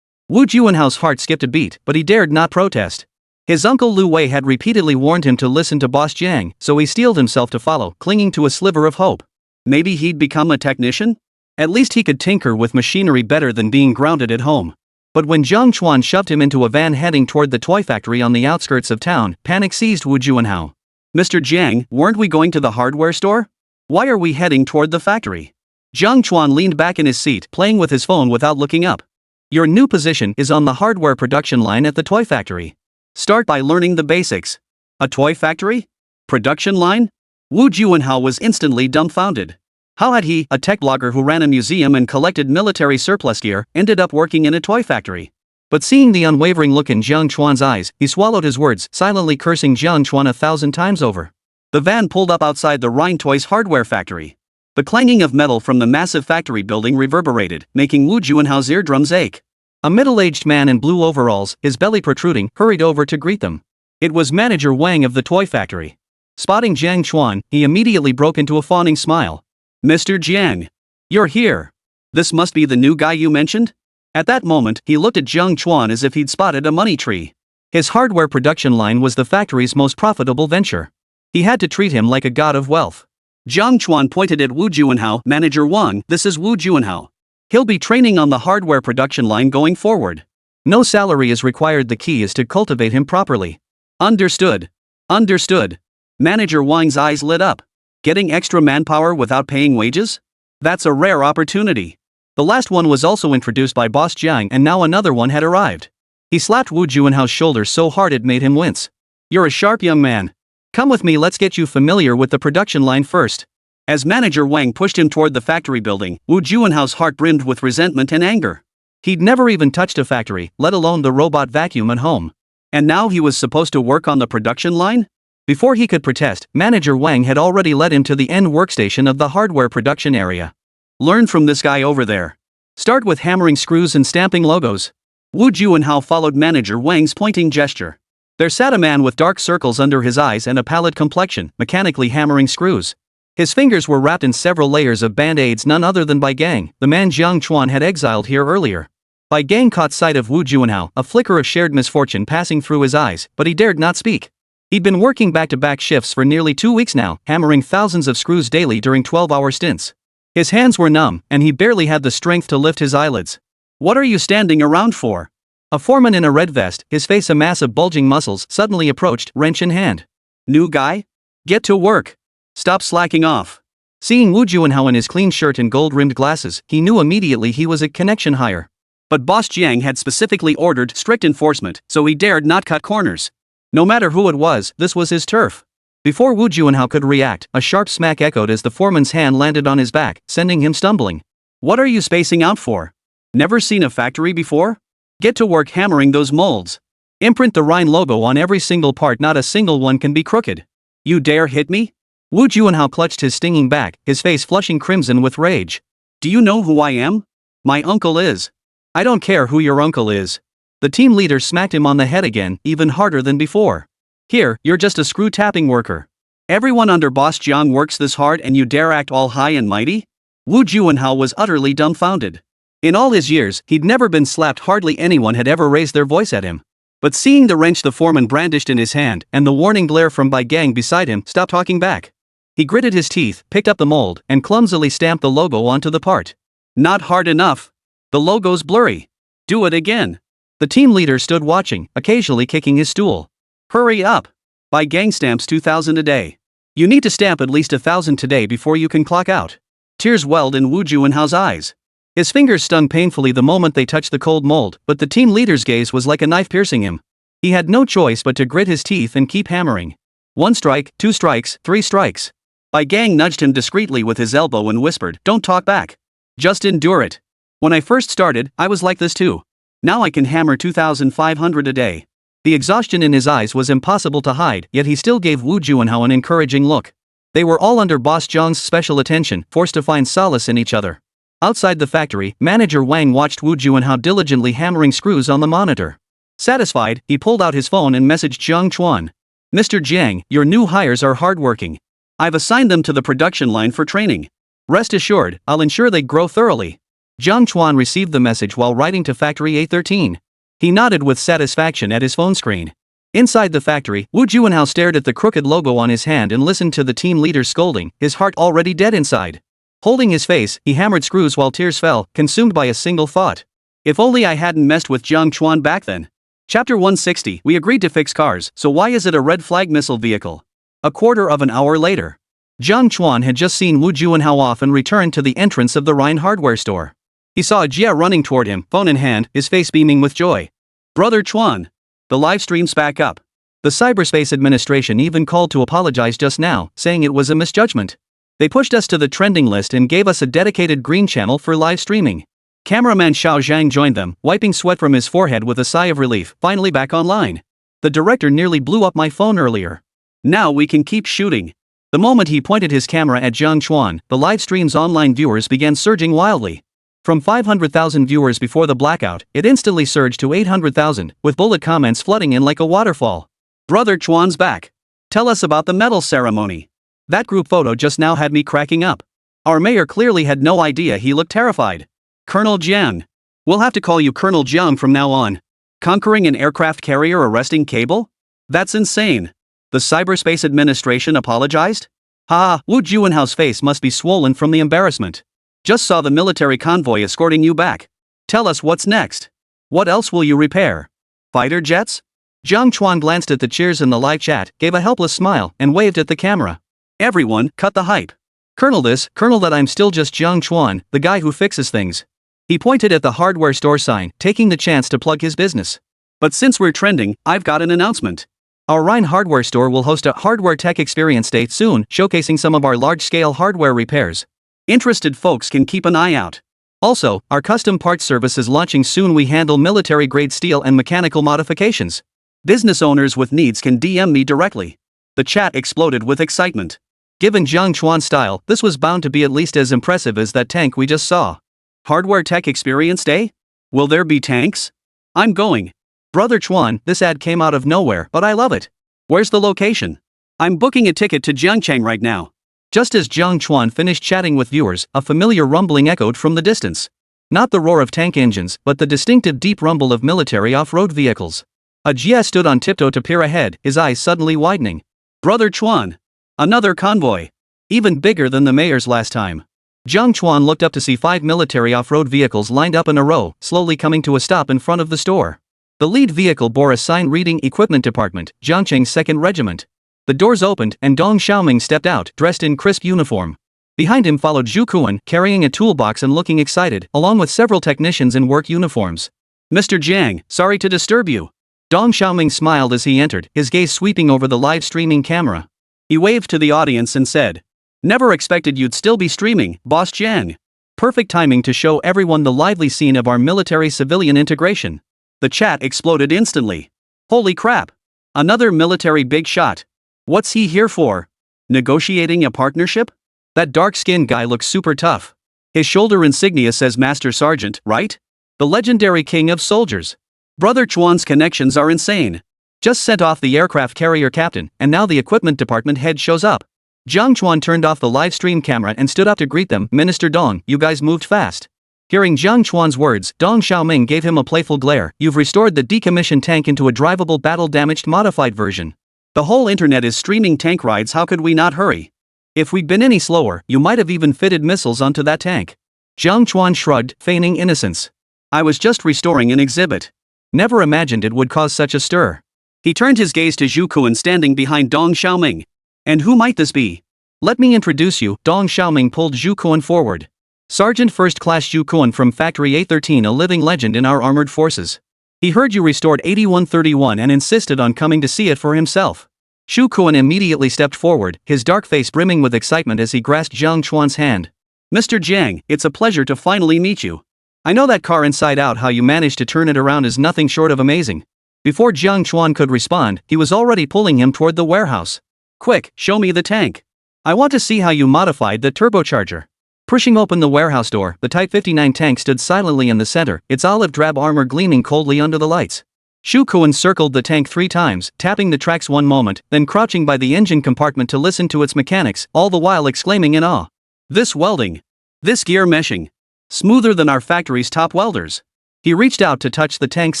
Wu Juanhao's heart skipped a beat, but he dared not protest. His uncle Lu Wei had repeatedly warned him to listen to Boss Jiang, so he steeled himself to follow, clinging to a sliver of hope. Maybe he'd become a technician? At least he could tinker with machinery better than being grounded at home. But when Jiang Chuan shoved him into a van heading toward the toy factory on the outskirts of town, panic seized Wu Juanhao. Mr. Jiang, weren't we going to the hardware store? Why are we heading toward the factory? Jiang Chuan leaned back in his seat, playing with his phone without looking up. Your new position is on the hardware production line at the toy factory. Start by learning the basics. A toy factory? Production line? Wu Juanhao was instantly dumbfounded. How had he, a tech blogger who ran a museum and collected military surplus gear, ended up working in a toy factory? But seeing the unwavering look in Jiang Chuan's eyes, he swallowed his words, silently cursing Jiang Chuan 1,000 times over. The van pulled up outside the Rhine Toys hardware factory. The clanging of metal from the massive factory building reverberated, making Wu Juanhao's eardrums ache. A middle-aged man in blue overalls, his belly protruding, hurried over to greet them. It was Manager Wang of the toy factory. Spotting Jiang Chuan, he immediately broke into a fawning smile. Mr. Jiang. You're here. This must be the new guy you mentioned? At that moment, he looked at Jiang Chuan as if he'd spotted a money tree. His hardware production line was the factory's most profitable venture. He had to treat him like a god of wealth. Jiang Chuan pointed at Wu Juanhao. Manager Wang, this is Wu Juanhao. He'll be training on the hardware production line going forward. No salary is required, the key is to cultivate him properly. Understood. Understood. Manager Wang's eyes lit up. Getting extra manpower without paying wages? That's a rare opportunity. The last one was also introduced by Boss Jiang, and now another one had arrived. He slapped Wu Juanhao's shoulder so hard it made him wince. You're a sharp young man. Come with me, let's get you familiar with the production line first. As Manager Wang pushed him toward the factory building, Wu Juanhao's heart brimmed with resentment and anger. He'd never even touched a factory, let alone the robot vacuum at home. And now he was supposed to work on the production line? Before he could protest, Manager Wang had already led him to the end workstation of the hardware production area. Learn from this guy over there. Start with hammering screws and stamping logos. Wu Juanhao followed Manager Wang's pointing gesture. There sat a man with dark circles under his eyes and a pallid complexion, mechanically hammering screws. His fingers were wrapped in several layers of band-aids, none other than Bai Gang, the man Jiang Chuan had exiled here earlier. Bai Gang caught sight of Wu Juanhao, a flicker of shared misfortune passing through his eyes, but he dared not speak. He'd been working back-to-back shifts for nearly 2 weeks now, hammering thousands of screws daily during 12-hour stints. His hands were numb, and he barely had the strength to lift his eyelids. What are you standing around for? A foreman in a red vest, his face a mass of bulging muscles, suddenly approached, wrench in hand. New guy? Get to work. Stop slacking off. Seeing Wu Juanhao in his clean shirt and gold-rimmed glasses, he knew immediately he was a connection hire. But Boss Jiang had specifically ordered strict enforcement, so he dared not cut corners. No matter who it was, this was his turf. Before Wu Juanhao could react, a sharp smack echoed as the foreman's hand landed on his back, sending him stumbling. What are you spacing out for? Never seen a factory before? Get to work hammering those molds. Imprint the Rhine logo on every single part, not a single one can be crooked. You dare hit me? Wu Juanhao clutched his stinging back, his face flushing crimson with rage. Do you know who I am? My uncle is. I don't care who your uncle is. The team leader smacked him on the head again, even harder than before. Here, you're just a screw-tapping worker. Everyone under Boss Jiang works this hard and you dare act all high and mighty? Wu Juanhao was utterly dumbfounded. In all his years, he'd never been slapped, hardly anyone had ever raised their voice at him. But seeing the wrench the foreman brandished in his hand, and the warning glare from Bai Gang beside him, stopped talking back. He gritted his teeth, picked up the mold, and clumsily stamped the logo onto the part. Not hard enough. The logo's blurry. Do it again. The team leader stood watching, occasionally kicking his stool. Hurry up. Bai Gang stamps 2,000 a day. You need to stamp at least 1,000 today before you can clock out. Tears welled in Wu Juanhao's eyes. His fingers stung painfully the moment they touched the cold mold, but the team leader's gaze was like a knife piercing him. He had no choice but to grit his teeth and keep hammering. 1 strike, 2 strikes, 3 strikes. Bai Gang nudged him discreetly with his elbow and whispered, "Don't talk back. Just endure it. When I first started, I was like this too. Now I can hammer 2,500 a day." The exhaustion in his eyes was impossible to hide, yet he still gave Wu Juanhao an encouraging look. They were all under Boss Jiang's special attention, forced to find solace in each other. Outside the factory, Manager Wang watched Wu Juanhao diligently hammering screws on the monitor. Satisfied, he pulled out his phone and messaged Jiang Chuan. "Mr. Jiang, your new hires are hardworking. I've assigned them to the production line for training. Rest assured, I'll ensure they grow thoroughly." Jiang Chuan received the message while writing to Factory A13. He nodded with satisfaction at his phone screen. Inside the factory, Wu Juanhao stared at the crooked logo on his hand and listened to the team leader's scolding, his heart already dead inside. Holding his face, he hammered screws while tears fell, consumed by a single thought. If only I hadn't messed with Jiang Chuan back then. Chapter 160. We agreed to fix cars, so why is it a red flag missile vehicle? A quarter of an hour later. Jiang Chuan had just seen Wu Juanhao off and returned to the entrance of the Rhine hardware store. He saw Jia running toward him, phone in hand, his face beaming with joy. "Brother Chuan. The live stream's back up. The Cyberspace Administration even called to apologize just now, saying it was a misjudgment. They pushed us to the trending list and gave us a dedicated green channel for live streaming." Cameraman Xiao Zhang joined them, wiping sweat from his forehead with a sigh of relief, finally back online. "The director nearly blew up my phone earlier. Now we can keep shooting." The moment he pointed his camera at Jiang Chuan, the live stream's online viewers began surging wildly. From 500,000 viewers before the blackout, it instantly surged to 800,000, with bullet comments flooding in like a waterfall. Brother Chuan's back. Tell us about the medal ceremony. That group photo just now had me cracking up. Our mayor clearly had no idea. He looked terrified. Colonel Jiang. We'll have to call you Colonel Jiang from now on. Conquering an aircraft carrier arresting cable? That's insane. The Cyberspace Administration apologized? Wu Juanhao's face must be swollen from the embarrassment. Just saw the military convoy escorting you back. Tell us what's next. What else will you repair? Fighter jets? Jiang Chuan glanced at the cheers in the live chat, gave a helpless smile, and waved at the camera. Everyone, cut the hype. Colonel this, Colonel that, I'm still just Jiang Chuan, the guy who fixes things. He pointed at the hardware store sign, taking the chance to plug his business. But since we're trending, I've got an announcement. Our Rhine hardware store will host a Hardware Tech Experience Day soon, showcasing some of our large-scale hardware repairs. Interested folks can keep an eye out. Also, our custom parts service is launching soon. We handle military-grade steel and mechanical modifications. Business owners with needs can DM me directly. The chat exploded with excitement. Given Jiang Chuan's style, this was bound to be at least as impressive as that tank we just saw. Hardware Tech Experience Day? Will there be tanks? I'm going. Brother Chuan, this ad came out of nowhere, but I love it. Where's the location? I'm booking a ticket to Jiangchang right now. Just as Jiang Chuan finished chatting with viewers, a familiar rumbling echoed from the distance. Not the roar of tank engines, but the distinctive deep rumble of military off-road vehicles. A Jia stood on tiptoe to peer ahead, his eyes suddenly widening. Brother Chuan. Another convoy. Even bigger than the mayor's last time. Jiang Chuan looked up to see 5 military off-road vehicles lined up in a row, slowly coming to a stop in front of the store. The lead vehicle bore a sign reading Equipment Department, Jiangcheng's 2nd Regiment. The doors opened and Dong Xiaoming stepped out, dressed in crisp uniform. Behind him followed Zhu Kuan, carrying a toolbox and looking excited, along with several technicians in work uniforms. Mr. Jiang, sorry to disturb you. Dong Xiaoming smiled as he entered, his gaze sweeping over the live streaming camera. He waved to the audience and said, "Never expected you'd still be streaming, Boss Jiang. Perfect timing to show everyone the lively scene of our military-civilian integration." The chat exploded instantly. Holy crap! Another military big shot. What's he here for? Negotiating a partnership? That dark-skinned guy looks super tough. His shoulder insignia says Master Sergeant, right? The legendary king of soldiers. Brother Chuan's connections are insane. Just sent off the aircraft carrier captain, and now the equipment department head shows up. Jiang Chuan turned off the live stream camera and stood up to greet them. Minister Dong, you guys moved fast. Hearing Jiang Chuan's words, Dong Xiaoming gave him a playful glare. You've restored the decommissioned tank into a drivable battle-damaged modified version. The whole internet is streaming tank rides. How could we not hurry? If we'd been any slower, you might have even fitted missiles onto that tank. Jiang Chuan shrugged, feigning innocence. I was just restoring an exhibit. Never imagined it would cause such a stir. He turned his gaze to Zhu Kuan standing behind Dong Xiaoming. And who might this be? Let me introduce you. Dong Xiaoming pulled Zhu Kuan forward. Sergeant First Class Zhu Kuan from Factory A13, a living legend in our armored forces. He heard you restored 8131 and insisted on coming to see it for himself. Zhu Kuan immediately stepped forward, his dark face brimming with excitement as he grasped Jiang Chuan's hand. Mr. Jiang, it's a pleasure to finally meet you. I know that car inside out. How you managed to turn it around is nothing short of amazing. Before Jiang Chuan could respond, he was already pulling him toward the warehouse. Quick, show me the tank. I want to see how you modified the turbocharger. Pushing open the warehouse door, the Type 59 tank stood silently in the center, its olive-drab armor gleaming coldly under the lights. Zhu Kuan circled the tank 3 times, tapping the tracks one moment, then crouching by the engine compartment to listen to its mechanics, all the while exclaiming in awe. This welding! This gear meshing! Smoother than our factory's top welders. He reached out to touch the tank's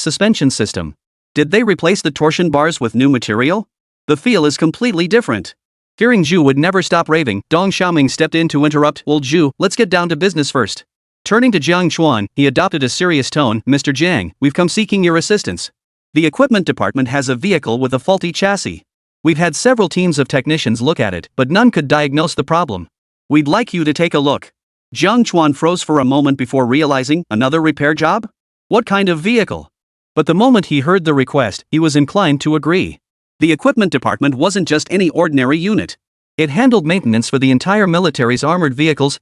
suspension system. Did they replace the torsion bars with new material? The feel is completely different. Hearing Zhu would never stop raving, Dong Xiaoming stepped in to interrupt. Old Zhu, let's get down to business first. Turning to Jiang Chuan, he adopted a serious tone. Mr. Jiang, we've come seeking your assistance. The equipment department has a vehicle with a faulty chassis. We've had several teams of technicians look at it, but none could diagnose the problem. We'd like you to take a look. Jiang Chuan froze for a moment before realizing, another repair job? What kind of vehicle? But the moment he heard the request, he was inclined to agree. The equipment department wasn't just any ordinary unit. It handled maintenance for the entire military's armored vehicles,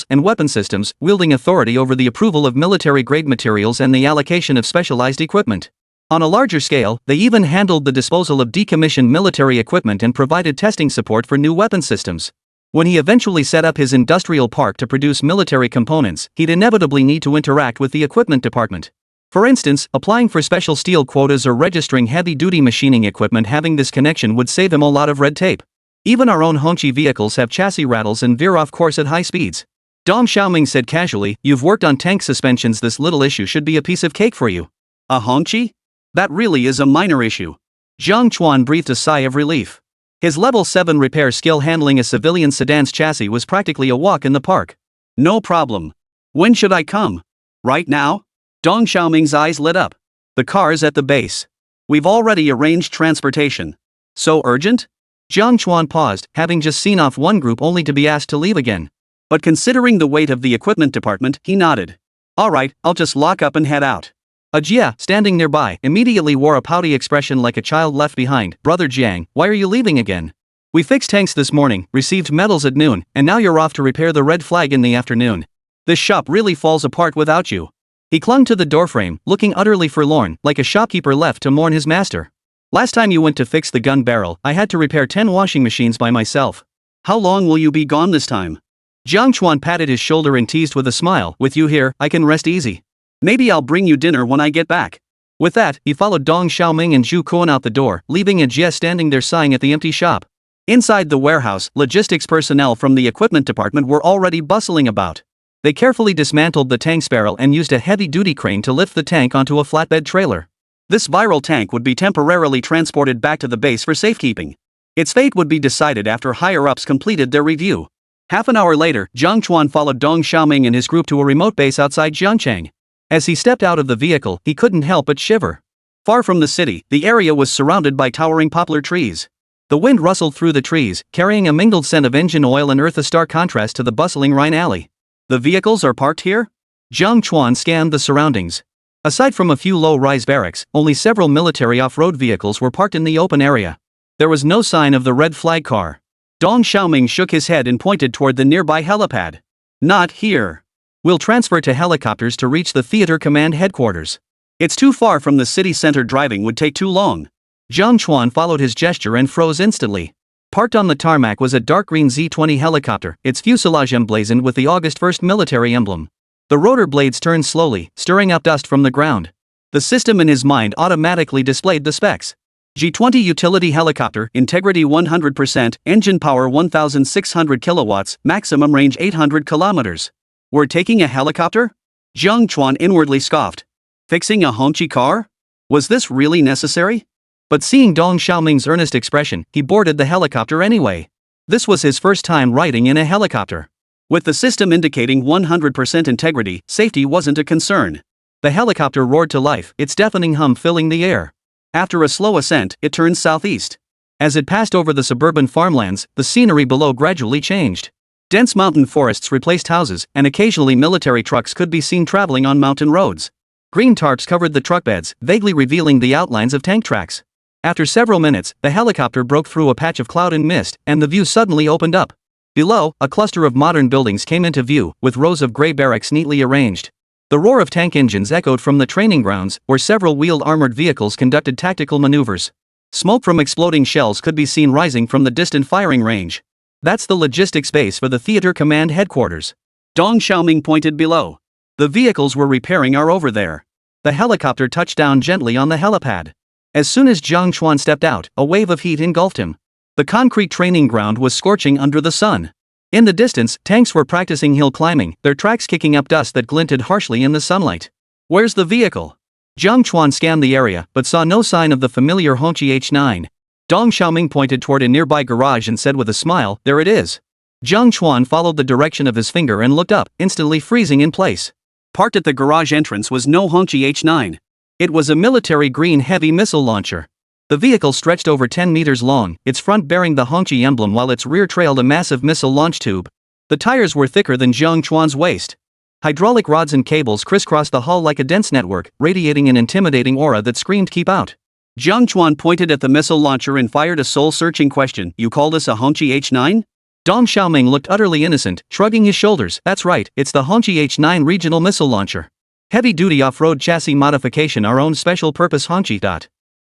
and weapon systems, wielding authority over the approval of military-grade materials and the allocation of specialized equipment. On a larger scale, they even handled the disposal of decommissioned military equipment and provided testing support for new weapon systems. When he eventually set up his industrial park to produce military components, he'd inevitably need to interact with the equipment department. For instance, applying for special steel quotas or registering heavy-duty machining equipment. Having this connection would save him a lot of red tape. Even our own Hongqi vehicles have chassis rattles and veer off course at high speeds. Dong Xiaoming said casually, "You've worked on tank suspensions, this little issue should be a piece of cake for you." A Hongqi? That really is a minor issue. Jiang Chuan breathed a sigh of relief. His level 7 repair skill handling a civilian sedan's chassis was practically a walk in the park. No problem. When should I come? Right now? Dong Xiaoming's eyes lit up. The car's at the base. We've already arranged transportation. So urgent? Jiang Chuan paused, having just seen off one group only to be asked to leave again. But considering the weight of the equipment department, he nodded. Alright, I'll just lock up and head out. A Jia, standing nearby, immediately wore a pouty expression like a child left behind. Brother Jiang, why are you leaving again? We fixed tanks this morning, received medals at noon, and now you're off to repair the red flag in the afternoon. This shop really falls apart without you. He clung to the doorframe, looking utterly forlorn, like a shopkeeper left to mourn his master. Last time you went to fix the gun barrel, I had to repair 10 washing machines by myself. How long will you be gone this time? Jiang Chuan patted his shoulder and teased with a smile, with you here, I can rest easy. Maybe I'll bring you dinner when I get back. With that, he followed Dong Xiaoming and Zhu Kuan out the door, leaving a Jia standing there sighing at the empty shop. Inside the warehouse, logistics personnel from the equipment department were already bustling about. They carefully dismantled the tank's barrel and used a heavy-duty crane to lift the tank onto a flatbed trailer. This viral tank would be temporarily transported back to the base for safekeeping. Its fate would be decided after higher-ups completed their review. Half an hour later, Jiang Chuan followed Dong Xiaoming and his group to a remote base outside Jiangchang. As he stepped out of the vehicle, he couldn't help but shiver. Far from the city, the area was surrounded by towering poplar trees. The wind rustled through the trees, carrying a mingled scent of engine oil and earth, a stark contrast to the bustling Rhine alley. The vehicles are parked here? Jiang Chuan scanned the surroundings. Aside from a few low-rise barracks, only several military off-road vehicles were parked in the open area. There was no sign of the red flag car. Dong Xiaoming shook his head and pointed toward the nearby helipad. Not here. We'll transfer to helicopters to reach the theater command headquarters. It's too far from the city center, driving would take too long. Jiang Chuan followed his gesture and froze instantly. Parked on the tarmac was a dark green Z-20 helicopter, its fuselage emblazoned with the August 1st military emblem. The rotor blades turned slowly, stirring up dust from the ground. The system in his mind automatically displayed the specs. G-20 utility helicopter, integrity 100%, engine power 1,600 kilowatts, maximum range 800 kilometers. We're taking a helicopter? Jiang Chuan inwardly scoffed. Fixing a Hongqi car? Was this really necessary? But seeing Dong Xiaoming's earnest expression, he boarded the helicopter anyway. This was his first time riding in a helicopter. With the system indicating 100% integrity, safety wasn't a concern. The helicopter roared to life, its deafening hum filling the air. After a slow ascent, it turned southeast. As it passed over the suburban farmlands, the scenery below gradually changed. Dense mountain forests replaced houses, and occasionally military trucks could be seen traveling on mountain roads. Green tarps covered the truck beds, vaguely revealing the outlines of tank tracks. After several minutes, the helicopter broke through a patch of cloud and mist, and the view suddenly opened up. Below, a cluster of modern buildings came into view, with rows of gray barracks neatly arranged. The roar of tank engines echoed from the training grounds, where several wheeled armored vehicles conducted tactical maneuvers. Smoke from exploding shells could be seen rising from the distant firing range. That's the logistics base for the theater command headquarters. Dong Xiaoming pointed below. The vehicles we're repairing are over there. The helicopter touched down gently on the helipad. As soon as Jiang Chuan stepped out, a wave of heat engulfed him. The concrete training ground was scorching under the sun. In the distance, tanks were practicing hill climbing, their tracks kicking up dust that glinted harshly in the sunlight. Where's the vehicle? Jiang Chuan scanned the area, but saw no sign of the familiar Hongqi H9. Dong Xiaoming pointed toward a nearby garage and said with a smile, there it is. Jiang Chuan followed the direction of his finger and looked up, instantly freezing in place. Parked at the garage entrance was no Hongqi H9. It was a military green heavy missile launcher. The vehicle stretched over 10 meters long, its front bearing the Hongqi emblem while its rear trailed a massive missile launch tube. The tires were thicker than Jiang Chuan's waist. Hydraulic rods and cables crisscrossed the hull like a dense network, radiating an intimidating aura that screamed keep out. Jiang Chuan pointed at the missile launcher and fired a soul-searching question, you call this a Hongqi H9? Dong Xiaoming looked utterly innocent, shrugging his shoulders, that's right, it's the Hongqi H9 regional missile launcher. Heavy-duty off-road chassis modification, our own special-purpose Hongqi.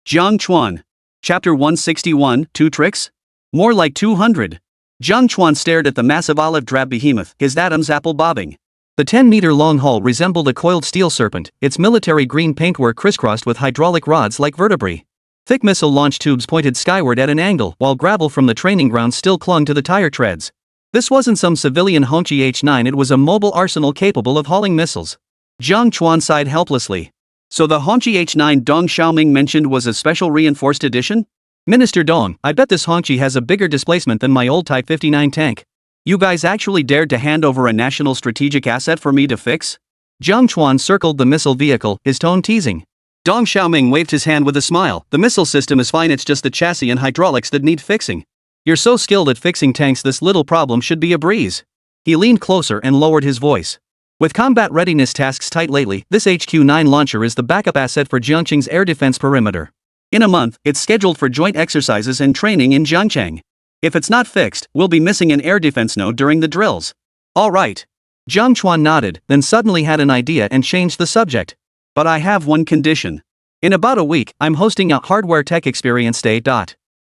Jiang Chuan. Chapter 161, 2 tricks? More like 200. Jiang Chuan stared at the massive olive-drab behemoth, his Adam's apple bobbing. The 10-meter-long hull resembled a coiled steel serpent, its military green paintwork crisscrossed with hydraulic rods like vertebrae. Thick missile launch tubes pointed skyward at an angle, while gravel from the training ground still clung to the tire treads. This wasn't some civilian Hongqi H9, it was a mobile arsenal capable of hauling missiles. Jiang Chuan sighed helplessly. So the Hongqi H9 Dong Xiaoming mentioned was a special reinforced edition? Minister Dong, I bet this Hongqi has a bigger displacement than my old Type 59 tank. You guys actually dared to hand over a national strategic asset for me to fix? Jiang Chuan circled the missile vehicle, his tone teasing. Dong Xiaoming waved his hand with a smile. The missile system is fine, it's just the chassis and hydraulics that need fixing. You're so skilled at fixing tanks, this little problem should be a breeze. He leaned closer and lowered his voice. With combat readiness tasks tight lately, this HQ-9 launcher is the backup asset for Jiangcheng's air defense perimeter. In a month, it's scheduled for joint exercises and training in Jiangcheng. If it's not fixed, we'll be missing an air defense node during the drills. All right. Jiang Chuan nodded, then suddenly had an idea and changed the subject. But I have one condition. In about a week, I'm hosting a hardware tech experience day.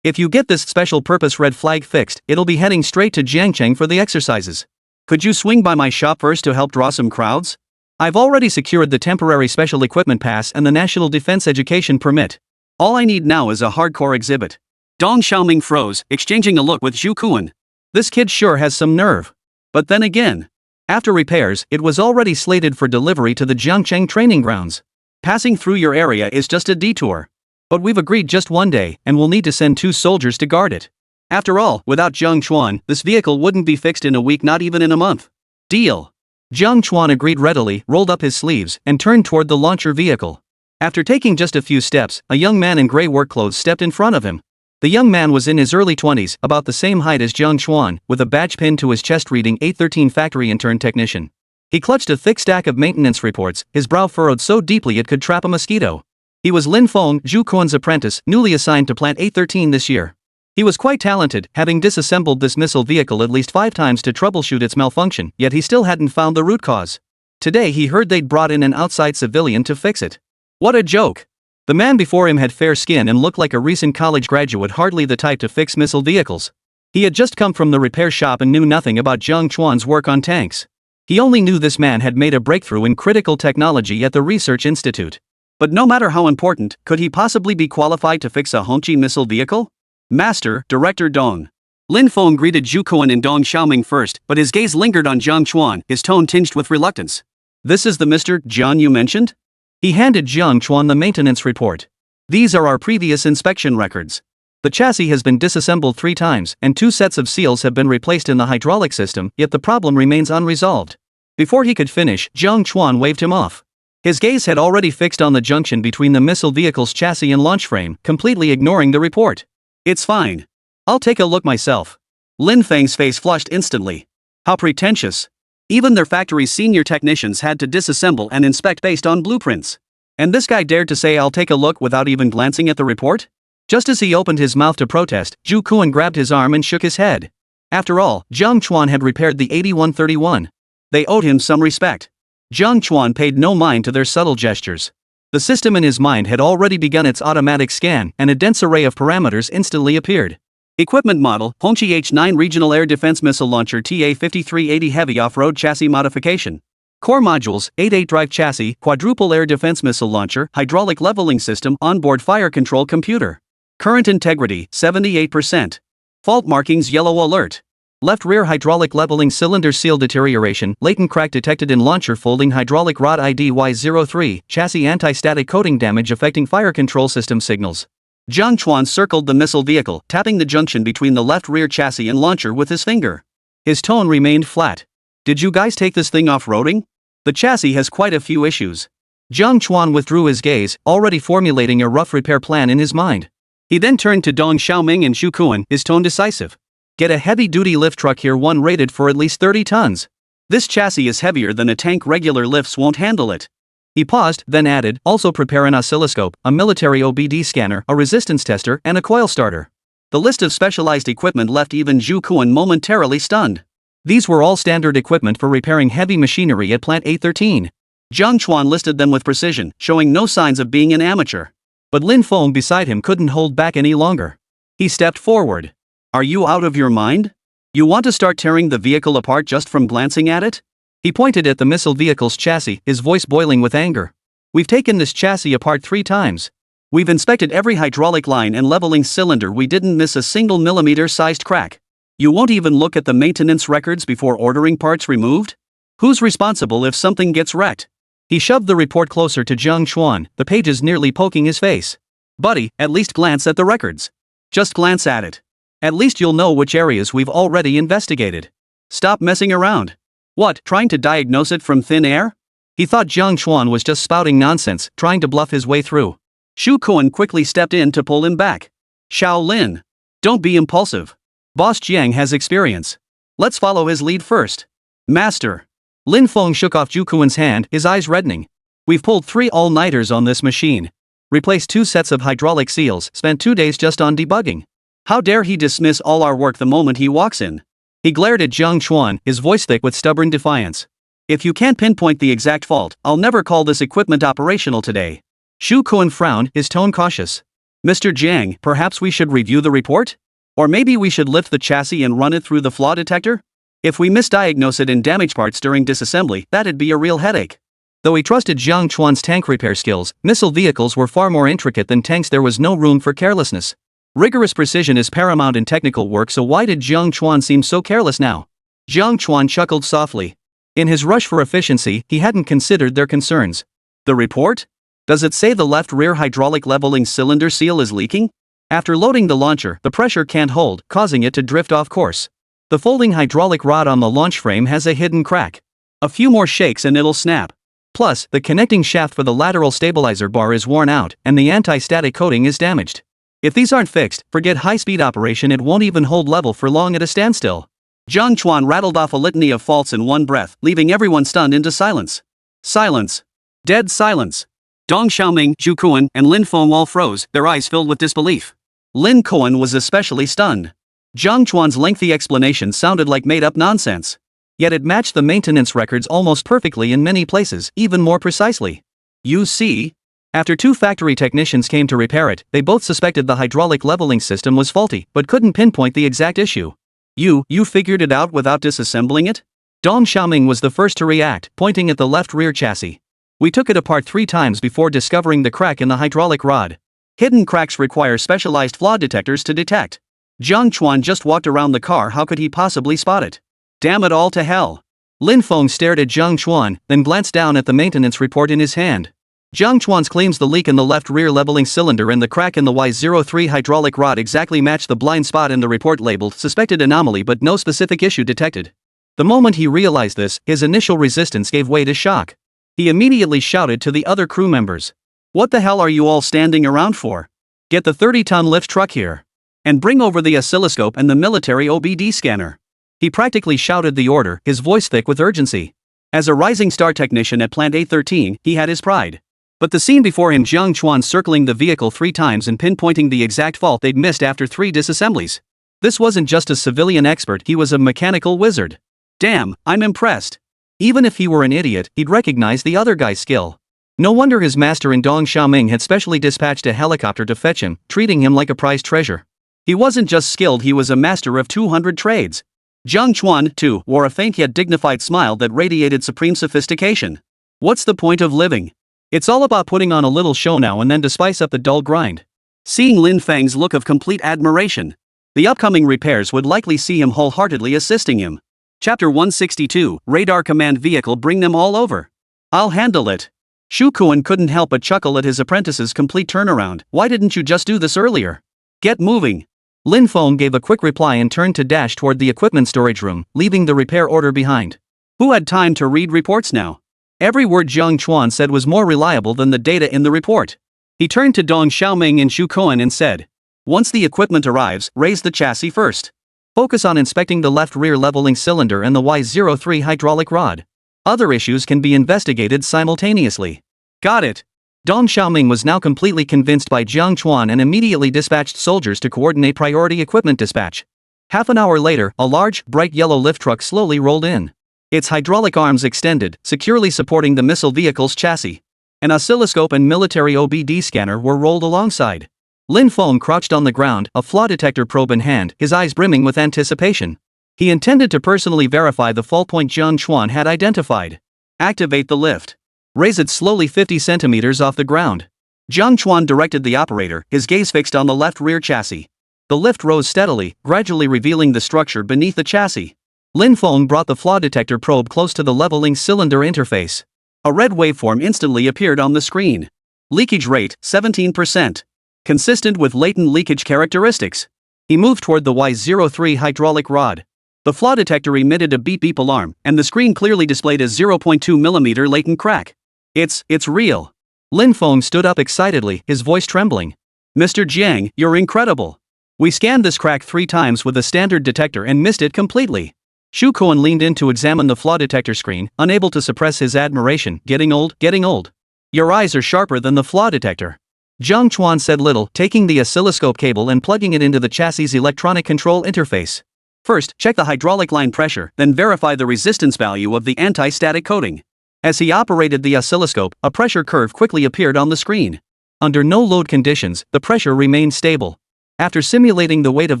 If you get this special purpose red flag fixed, it'll be heading straight to Jiangcheng for the exercises. Could you swing by my shop first to help draw some crowds? I've already secured the temporary special equipment pass and the National Defense Education permit. All I need now is a hardcore exhibit. Dong Xiaoming froze, exchanging a look with Zhu Kuan. This kid sure has some nerve. But then again, after repairs, it was already slated for delivery to the Jiangcheng training grounds. Passing through your area is just a detour. But we've agreed just one day, and we'll need to send 2 soldiers to guard it. After all, without Jiang Chuan, this vehicle wouldn't be fixed in a week, not even in a month. Deal. Jiang Chuan agreed readily, rolled up his sleeves, and turned toward the launcher vehicle. After taking just a few steps, a young man in gray work clothes stepped in front of him. The young man was in his early 20s, about the same height as Jiang Chuan, with a badge pinned to his chest reading 813 Factory Intern Technician. He clutched a thick stack of maintenance reports, his brow furrowed so deeply it could trap a mosquito. He was Lin Feng, Zhu Kuan's apprentice, newly assigned to Plant 813 this year. He was quite talented, having disassembled this missile vehicle at least 5 times to troubleshoot its malfunction, yet he still hadn't found the root cause. Today he heard they'd brought in an outside civilian to fix it. What a joke! The man before him had fair skin and looked like a recent college graduate, hardly the type to fix missile vehicles. He had just come from the repair shop and knew nothing about Jiang Chuan's work on tanks. He only knew this man had made a breakthrough in critical technology at the Research Institute. But no matter how important, could he possibly be qualified to fix a Hongqi missile vehicle? Master, Director Dong. Lin Feng greeted Zhu Kuan and Dong Xiaoming first, but his gaze lingered on Jiang Chuan, his tone tinged with reluctance. This is the Mr. Jiang you mentioned? He handed Jiang Chuan the maintenance report. These are our previous inspection records. The chassis has been disassembled 3 times, and 2 sets of seals have been replaced in the hydraulic system, yet the problem remains unresolved. Before he could finish, Jiang Chuan waved him off. His gaze had already fixed on the junction between the missile vehicle's chassis and launch frame, completely ignoring the report. It's fine. I'll take a look myself. Lin Feng's face flushed instantly. How pretentious. Even their factory's senior technicians had to disassemble and inspect based on blueprints. And this guy dared to say I'll take a look without even glancing at the report? Just as he opened his mouth to protest, Zhu Kuan grabbed his arm and shook his head. After all, Jiang Chuan had repaired the 8131. They owed him some respect. Jiang Chuan paid no mind to their subtle gestures. The system in his mind had already begun its automatic scan, and a dense array of parameters instantly appeared. Equipment model, Hongqi H9 Regional Air Defense Missile Launcher TA-5380 Heavy Off-Road Chassis Modification. Core modules, 8-8 Drive Chassis, Quadruple Air Defense Missile Launcher, Hydraulic Leveling System, Onboard Fire Control Computer. Current integrity, 78%. Fault markings yellow alert. Left rear hydraulic leveling cylinder seal deterioration, latent crack detected in launcher folding hydraulic rod ID Y03, chassis anti-static coating damage affecting fire control system signals. Jiang Chuan circled the missile vehicle, tapping the junction between the left rear chassis and launcher with his finger. His tone remained flat. Did you guys take this thing off-roading? The chassis has quite a few issues. Jiang Chuan withdrew his gaze, already formulating a rough repair plan in his mind. He then turned to Dong Xiaoming and Zhu Kuan, his tone decisive. Get a heavy-duty lift truck here, one rated for at least 30 tons. This chassis is heavier than a tank, regular lifts won't handle it. He paused, then added, also prepare an oscilloscope, a military OBD scanner, a resistance tester, and a coil starter. The list of specialized equipment left even Zhu Kuan momentarily stunned. These were all standard equipment for repairing heavy machinery at Plant 813. Jiang Chuan listed them with precision, showing no signs of being an amateur. But Lin Feng beside him couldn't hold back any longer. He stepped forward. Are you out of your mind? You want to start tearing the vehicle apart just from glancing at it? He pointed at the missile vehicle's chassis, his voice boiling with anger. We've taken this chassis apart 3 times. We've inspected every hydraulic line and leveling cylinder. We didn't miss a single millimeter-sized crack. You won't even look at the maintenance records before ordering parts removed? Who's responsible if something gets wrecked? He shoved the report closer to Jiang Chuan, the pages nearly poking his face. Buddy, at least glance at the records. Just glance at it. At least you'll know which areas we've already investigated. Stop messing around. What, trying to diagnose it from thin air? He thought Jiang Chuan was just spouting nonsense, trying to bluff his way through. Shu Kuan quickly stepped in to pull him back. Xiao Lin. Don't be impulsive. Boss Jiang has experience. Let's follow his lead first. Master. Lin Feng shook off Zhu Kuan's hand, his eyes reddening. We've pulled 3 all-nighters on this machine. Replaced 2 sets of hydraulic seals, spent 2 days just on debugging. How dare he dismiss all our work the moment he walks in? He glared at Jiang Chuan, his voice thick with stubborn defiance. If you can't pinpoint the exact fault, I'll never call this equipment operational today. Shu Kuan frowned, his tone cautious. Mr. Jiang, perhaps we should review the report? Or maybe we should lift the chassis and run it through the flaw detector? If we misdiagnose it in damage parts during disassembly, that'd be a real headache. Though he trusted Jiang Chuan's tank repair skills, missile vehicles were far more intricate than tanks. There was no room for carelessness. Rigorous precision is paramount in technical work, so why did Jiang Chuan seem so careless now? Jiang Chuan chuckled softly. In his rush for efficiency, he hadn't considered their concerns. The report? Does it say the left rear hydraulic leveling cylinder seal is leaking? After loading the launcher, the pressure can't hold, causing it to drift off course. The folding hydraulic rod on the launch frame has a hidden crack. A few more shakes and it'll snap. Plus, the connecting shaft for the lateral stabilizer bar is worn out, and the anti-static coating is damaged. If these aren't fixed, forget high-speed operation. It won't even hold level for long at a standstill. Jiang Chuan rattled off a litany of faults in one breath, leaving everyone stunned into silence. Silence. Dead silence. Dong Xiaoming, Zhu Kuan, and Lin Feng all froze, their eyes filled with disbelief. Lin Kuan was especially stunned. Jiang Chuan's lengthy explanation sounded like made-up nonsense. Yet it matched the maintenance records almost perfectly in many places, even more precisely. You see? After 2 factory technicians came to repair it, they both suspected the hydraulic leveling system was faulty, but couldn't pinpoint the exact issue. You figured it out without disassembling it? Dong Xiaoming was the first to react, pointing at the left rear chassis. We took it apart 3 times before discovering the crack in the hydraulic rod. Hidden cracks require specialized flaw detectors to detect. Jiang Chuan just walked around the car. How could he possibly spot it? Damn it all to hell. Lin Feng stared at Jiang Chuan, then glanced down at the maintenance report in his hand. Jiang Chuan's claims the leak in the left rear leveling cylinder and the crack in the Y03 hydraulic rod exactly matched the blind spot in the report labeled suspected anomaly, but no specific issue detected. The moment he realized this, his initial resistance gave way to shock. He immediately shouted to the other crew members. What the hell are you all standing around for? Get the 30-ton lift truck here. And bring over the oscilloscope and the military OBD scanner. He practically shouted the order, his voice thick with urgency. As a rising star technician at Plant A13, he had his pride. But the scene before him, Jiang Chuan circling the vehicle 3 times and pinpointing the exact fault they'd missed after 3 disassemblies. This wasn't just a civilian expert, he was a mechanical wizard. Damn, I'm impressed. Even if he were an idiot, he'd recognize the other guy's skill. No wonder his master in Dong Xiaoming had specially dispatched a helicopter to fetch him, treating him like a prized treasure. He wasn't just skilled, he was a master of 200 trades. Jiang Chuan, too, wore a faint yet dignified smile that radiated supreme sophistication. What's the point of living? It's all about putting on a little show now and then to spice up the dull grind. Seeing Lin Feng's look of complete admiration, the upcoming repairs would likely see him wholeheartedly assisting him. Chapter 162, Radar Command Vehicle. Bring them all over. I'll handle it. Shu Kuan couldn't help but chuckle at his apprentice's complete turnaround. Why didn't you just do this earlier? Get moving. Lin Feng gave a quick reply and turned to dash toward the equipment storage room, leaving the repair order behind. Who had time to read reports now? Every word Jiang Chuan said was more reliable than the data in the report. He turned to Dong Xiaoming and Shu Kuan and said, once the equipment arrives, raise the chassis first. Focus on inspecting the left rear leveling cylinder and the Y03 hydraulic rod. Other issues can be investigated simultaneously. Got it. Dong Xiaoming was now completely convinced by Jiang Chuan and immediately dispatched soldiers to coordinate priority equipment dispatch. Half an hour later, a large, bright yellow lift truck slowly rolled in. Its hydraulic arms extended, securely supporting the missile vehicle's chassis. An oscilloscope and military OBD scanner were rolled alongside. Lin Feng crouched on the ground, a flaw detector probe in hand, his eyes brimming with anticipation. He intended to personally verify the fall point Jiang Chuan had identified. Activate the lift. Raise it slowly 50 centimeters off the ground. Jiang Chuan directed the operator, his gaze fixed on the left rear chassis. The lift rose steadily, gradually revealing the structure beneath the chassis. Lin Feng brought the flaw detector probe close to the leveling cylinder interface. A red waveform instantly appeared on the screen. Leakage rate, 17%. Consistent with latent leakage characteristics. He moved toward the Y03 hydraulic rod. The flaw detector emitted a beep-beep alarm, and the screen clearly displayed a 0.2 mm latent crack. It's real. Lin Feng stood up excitedly, his voice trembling. Mr. Jiang, you're incredible. We scanned this crack 3 times with a standard detector and missed it completely. Shu Kuan leaned in to examine the flaw detector screen, unable to suppress his admiration. Getting old. Your eyes are sharper than the flaw detector. Jiang Chuan said little, taking the oscilloscope cable and plugging it into the chassis' electronic control interface. First, check the hydraulic line pressure, then verify the resistance value of the anti-static coating. As he operated the oscilloscope, a pressure curve quickly appeared on the screen. Under no load conditions, the pressure remained stable. After simulating the weight of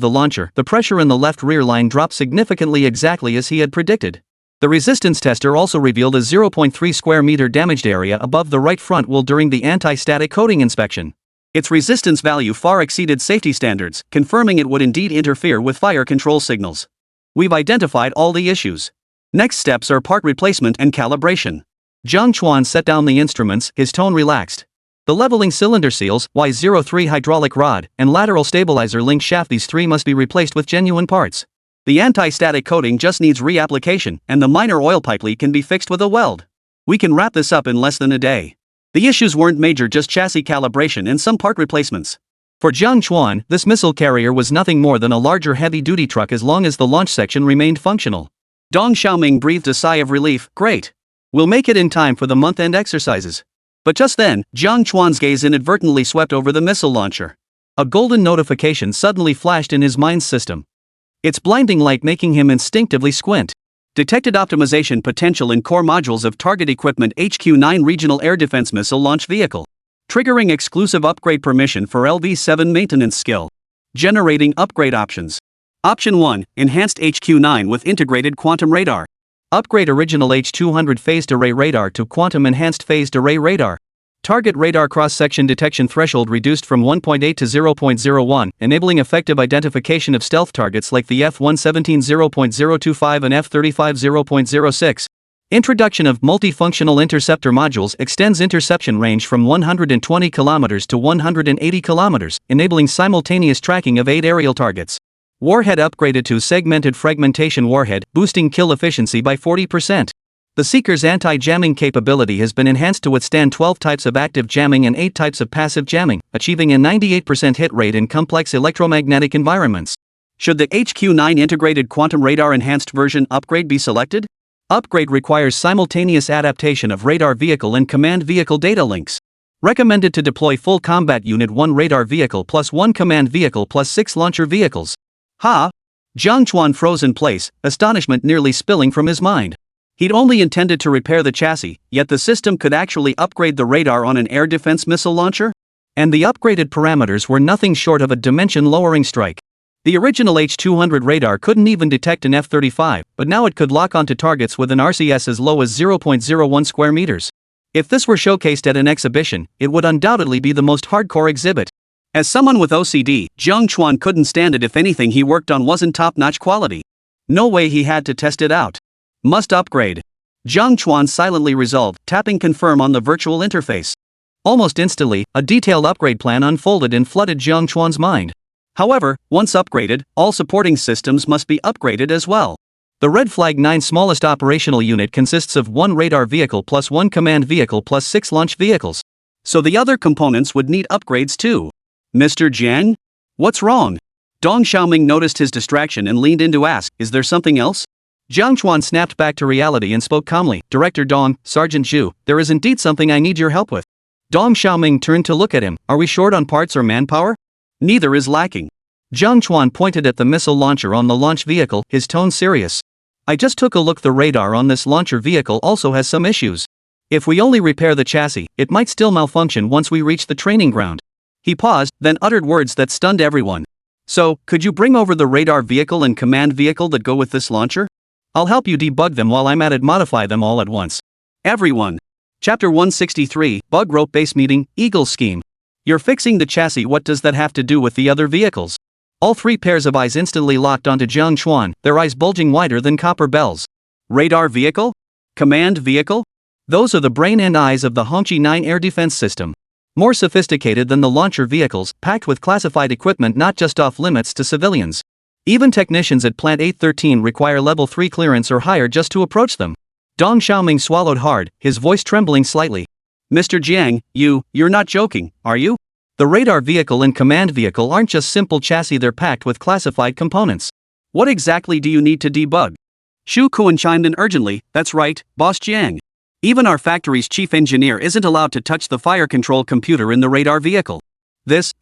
the launcher, the pressure in the left rear line dropped significantly exactly as he had predicted. The resistance tester also revealed a 0.3 square meter damaged area above the right front wheel during the anti-static coating inspection. Its resistance value far exceeded safety standards, confirming it would indeed interfere with fire control signals. We've identified all the issues. Next steps are part replacement and calibration. Jiang Chuan set down the instruments, his tone relaxed. The leveling cylinder seals, Y03 hydraulic rod, and lateral stabilizer link shaft, these 3 must be replaced with genuine parts. The anti-static coating just needs reapplication, and the minor oil pipe leak can be fixed with a weld. We can wrap this up in less than a day. The issues weren't major, just chassis calibration and some part replacements. For Jiang Chuan, this missile carrier was nothing more than a larger heavy-duty truck as long as the launch section remained functional. Dong Xiaoming breathed a sigh of relief. Great. We'll make it in time for the month-end exercises. But just then, Jiang Chuan's gaze inadvertently swept over the missile launcher. A golden notification suddenly flashed in his mind's system. Its blinding light making him instinctively squint. Detected optimization potential in core modules of target equipment HQ-9 Regional Air Defense Missile Launch Vehicle. Triggering exclusive upgrade permission for LV-7 maintenance skill. Generating upgrade options. Option 1, Enhanced HQ-9 with Integrated Quantum Radar. Upgrade original H-200 Phased Array Radar to Quantum Enhanced Phased Array Radar. Target radar cross-section detection threshold reduced from 1.8 to 0.01, enabling effective identification of stealth targets like the F-117 0.025 and F-35 0.06. Introduction of multifunctional interceptor modules extends interception range from 120 km to 180 km, enabling simultaneous tracking of 8 aerial targets. Warhead upgraded to segmented fragmentation warhead, boosting kill efficiency by 40%. The Seeker's anti-jamming capability has been enhanced to withstand 12 types of active jamming and 8 types of passive jamming, achieving a 98% hit rate in complex electromagnetic environments. Should the HQ-9 Integrated Quantum Radar Enhanced version upgrade be selected? Upgrade requires simultaneous adaptation of radar vehicle and command vehicle data links. Recommended to deploy full combat unit 1 radar vehicle plus 1 command vehicle plus 6 launcher vehicles. Ha! Jiang Chuan froze in place, astonishment nearly spilling from his mind. He'd only intended to repair the chassis, yet the system could actually upgrade the radar on an air defense missile launcher? And the upgraded parameters were nothing short of a dimension-lowering strike. The original H-200 radar couldn't even detect an F-35, but now it could lock onto targets with an RCS as low as 0.01 square meters. If this were showcased at an exhibition, it would undoubtedly be the most hardcore exhibit. As someone with OCD, Jiang Chuan couldn't stand it if anything he worked on wasn't top-notch quality. No way, he had to test it out. Must upgrade. Jiang Chuan silently resolved, tapping confirm on the virtual interface. Almost instantly, a detailed upgrade plan unfolded and flooded Jiang Chuan's mind. However, once upgraded, all supporting systems must be upgraded as well. The Red Flag 9 smallest operational unit consists of 1 radar vehicle plus 1 command vehicle plus 6 launch vehicles. So the other components would need upgrades too. Mr. Jiang? What's wrong? Dong Xiaoming noticed his distraction and leaned in to ask, is there something else? Jiang Chuan snapped back to reality and spoke calmly, Director Dong, Sergeant Zhu, there is indeed something I need your help with. Dong Xiaoming turned to look at him, are we short on parts or manpower? Neither is lacking. Jiang Chuan pointed at the missile launcher on the launch vehicle, his tone serious. I just took a look. The radar on this launcher vehicle also has some issues. If we only repair the chassis, it might still malfunction once we reach the training ground." He paused, then uttered words that stunned everyone. "So, could you bring over the radar vehicle and command vehicle that go with this launcher? I'll help you debug them while I'm at it. Modify them all at once." Everyone. Chapter 163, Bug Rope Base Meeting, Eagle Scheme. "You're fixing the chassis. What does that have to do with the other vehicles?" All three pairs of eyes instantly locked onto Jiang Chuan, their eyes bulging wider than copper bells. Radar vehicle? Command vehicle? Those are the brain and eyes of the Hongqi 9 air defense system. More sophisticated than the launcher vehicles, packed with classified equipment not just off limits to civilians. Even technicians at Plant 813 require level 3 clearance or higher just to approach them. Dong Xiaoming swallowed hard, his voice trembling slightly. "Mr. Jiang, you're not joking, are you? The radar vehicle and command vehicle aren't just simple chassis, they're packed with classified components. What exactly do you need to debug?" Shu Kuan chimed in urgently. "That's right, Boss Jiang. Even our factory's chief engineer isn't allowed to touch the fire control computer in the radar vehicle.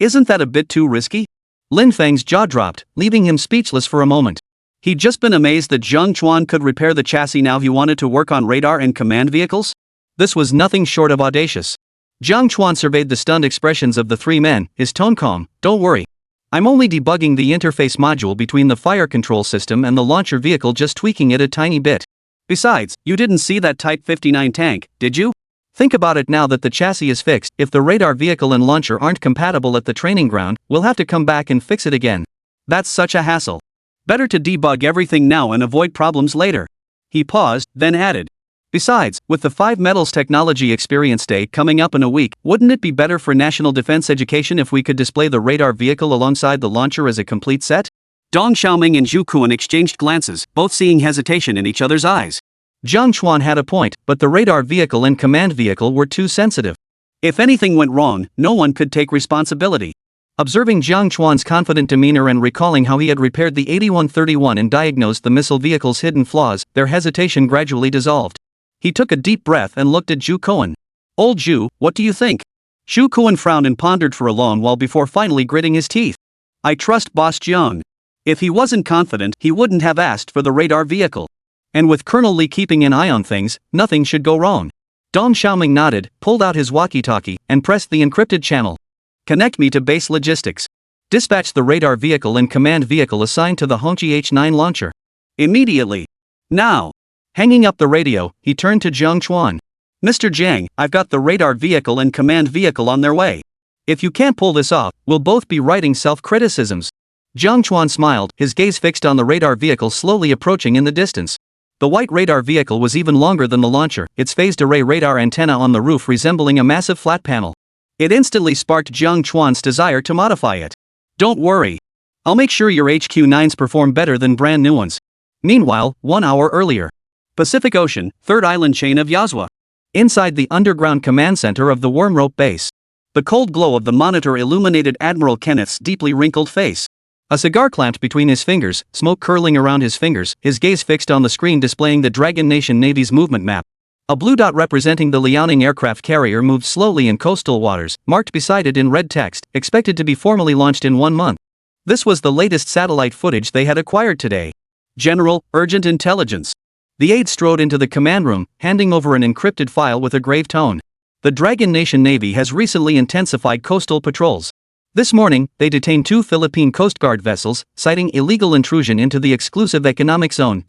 Isn't that a bit too risky?" Lin Feng's jaw dropped, leaving him speechless for a moment. He'd just been amazed that Jiang Chuan could repair the chassis. Now he wanted to work on radar and command vehicles? This was nothing short of audacious. Jiang Chuan surveyed the stunned expressions of the three men, his tone calm. "Don't worry. I'm only debugging the interface module between the fire control system and the launcher vehicle, just tweaking it a tiny bit. Besides, you didn't see that Type 59 tank, did you? Think about it. Now that the chassis is fixed, if the radar vehicle and launcher aren't compatible at the training ground, we'll have to come back and fix it again. That's such a hassle. Better to debug everything now and avoid problems later." He paused, then added, "Besides, with the 5 Metals Technology Experience Day coming up in a week, wouldn't it be better for national defense education if we could display the radar vehicle alongside the launcher as a complete set?" Dong Xiaoming and Zhu Kuan exchanged glances, both seeing hesitation in each other's eyes. Jiang Chuan had a point, but the radar vehicle and command vehicle were too sensitive. If anything went wrong, no one could take responsibility. Observing Jiang Chuan's confident demeanor and recalling how he had repaired the 8131 and diagnosed the missile vehicle's hidden flaws, their hesitation gradually dissolved. He took a deep breath and looked at Zhu Kuan. "Old Zhu, what do you think?" Zhu Kuan frowned and pondered for a long while before finally gritting his teeth. "I trust Boss Jiang. If he wasn't confident, he wouldn't have asked for the radar vehicle. And with Colonel Li keeping an eye on things, nothing should go wrong." Dong Xiaoming nodded, pulled out his walkie-talkie, and pressed the encrypted channel. "Connect me to base logistics. Dispatch the radar vehicle and command vehicle assigned to the Hongqi H9 launcher. Immediately. Now." Hanging up the radio, he turned to Jiang Chuan. "Mr. Jiang, I've got the radar vehicle and command vehicle on their way. If you can't pull this off, we'll both be writing self-criticisms." Jiang Chuan smiled, his gaze fixed on the radar vehicle slowly approaching in the distance. The white radar vehicle was even longer than the launcher, its phased array radar antenna on the roof resembling a massive flat panel. It instantly sparked Jiang Chuan's desire to modify it. "Don't worry. I'll make sure your HQ-9s perform better than brand new ones." Meanwhile, 1 hour earlier. Pacific Ocean, third island chain of Yazwa. Inside the underground command center of the Wormrope base. The cold glow of the monitor illuminated Admiral Kenneth's deeply wrinkled face. A cigar clamped between his fingers, smoke curling around his fingers, his gaze fixed on the screen displaying the Dragon Nation Navy's movement map. A blue dot representing the Liaoning aircraft carrier moved slowly in coastal waters, marked beside it in red text, expected to be formally launched in 1 month. This was the latest satellite footage they had acquired today. "General, urgent intelligence." The aide strode into the command room, handing over an encrypted file with a grave tone. "The Dragon Nation Navy has recently intensified coastal patrols. This morning, they detained 2 Philippine Coast Guard vessels, citing illegal intrusion into the exclusive economic zone.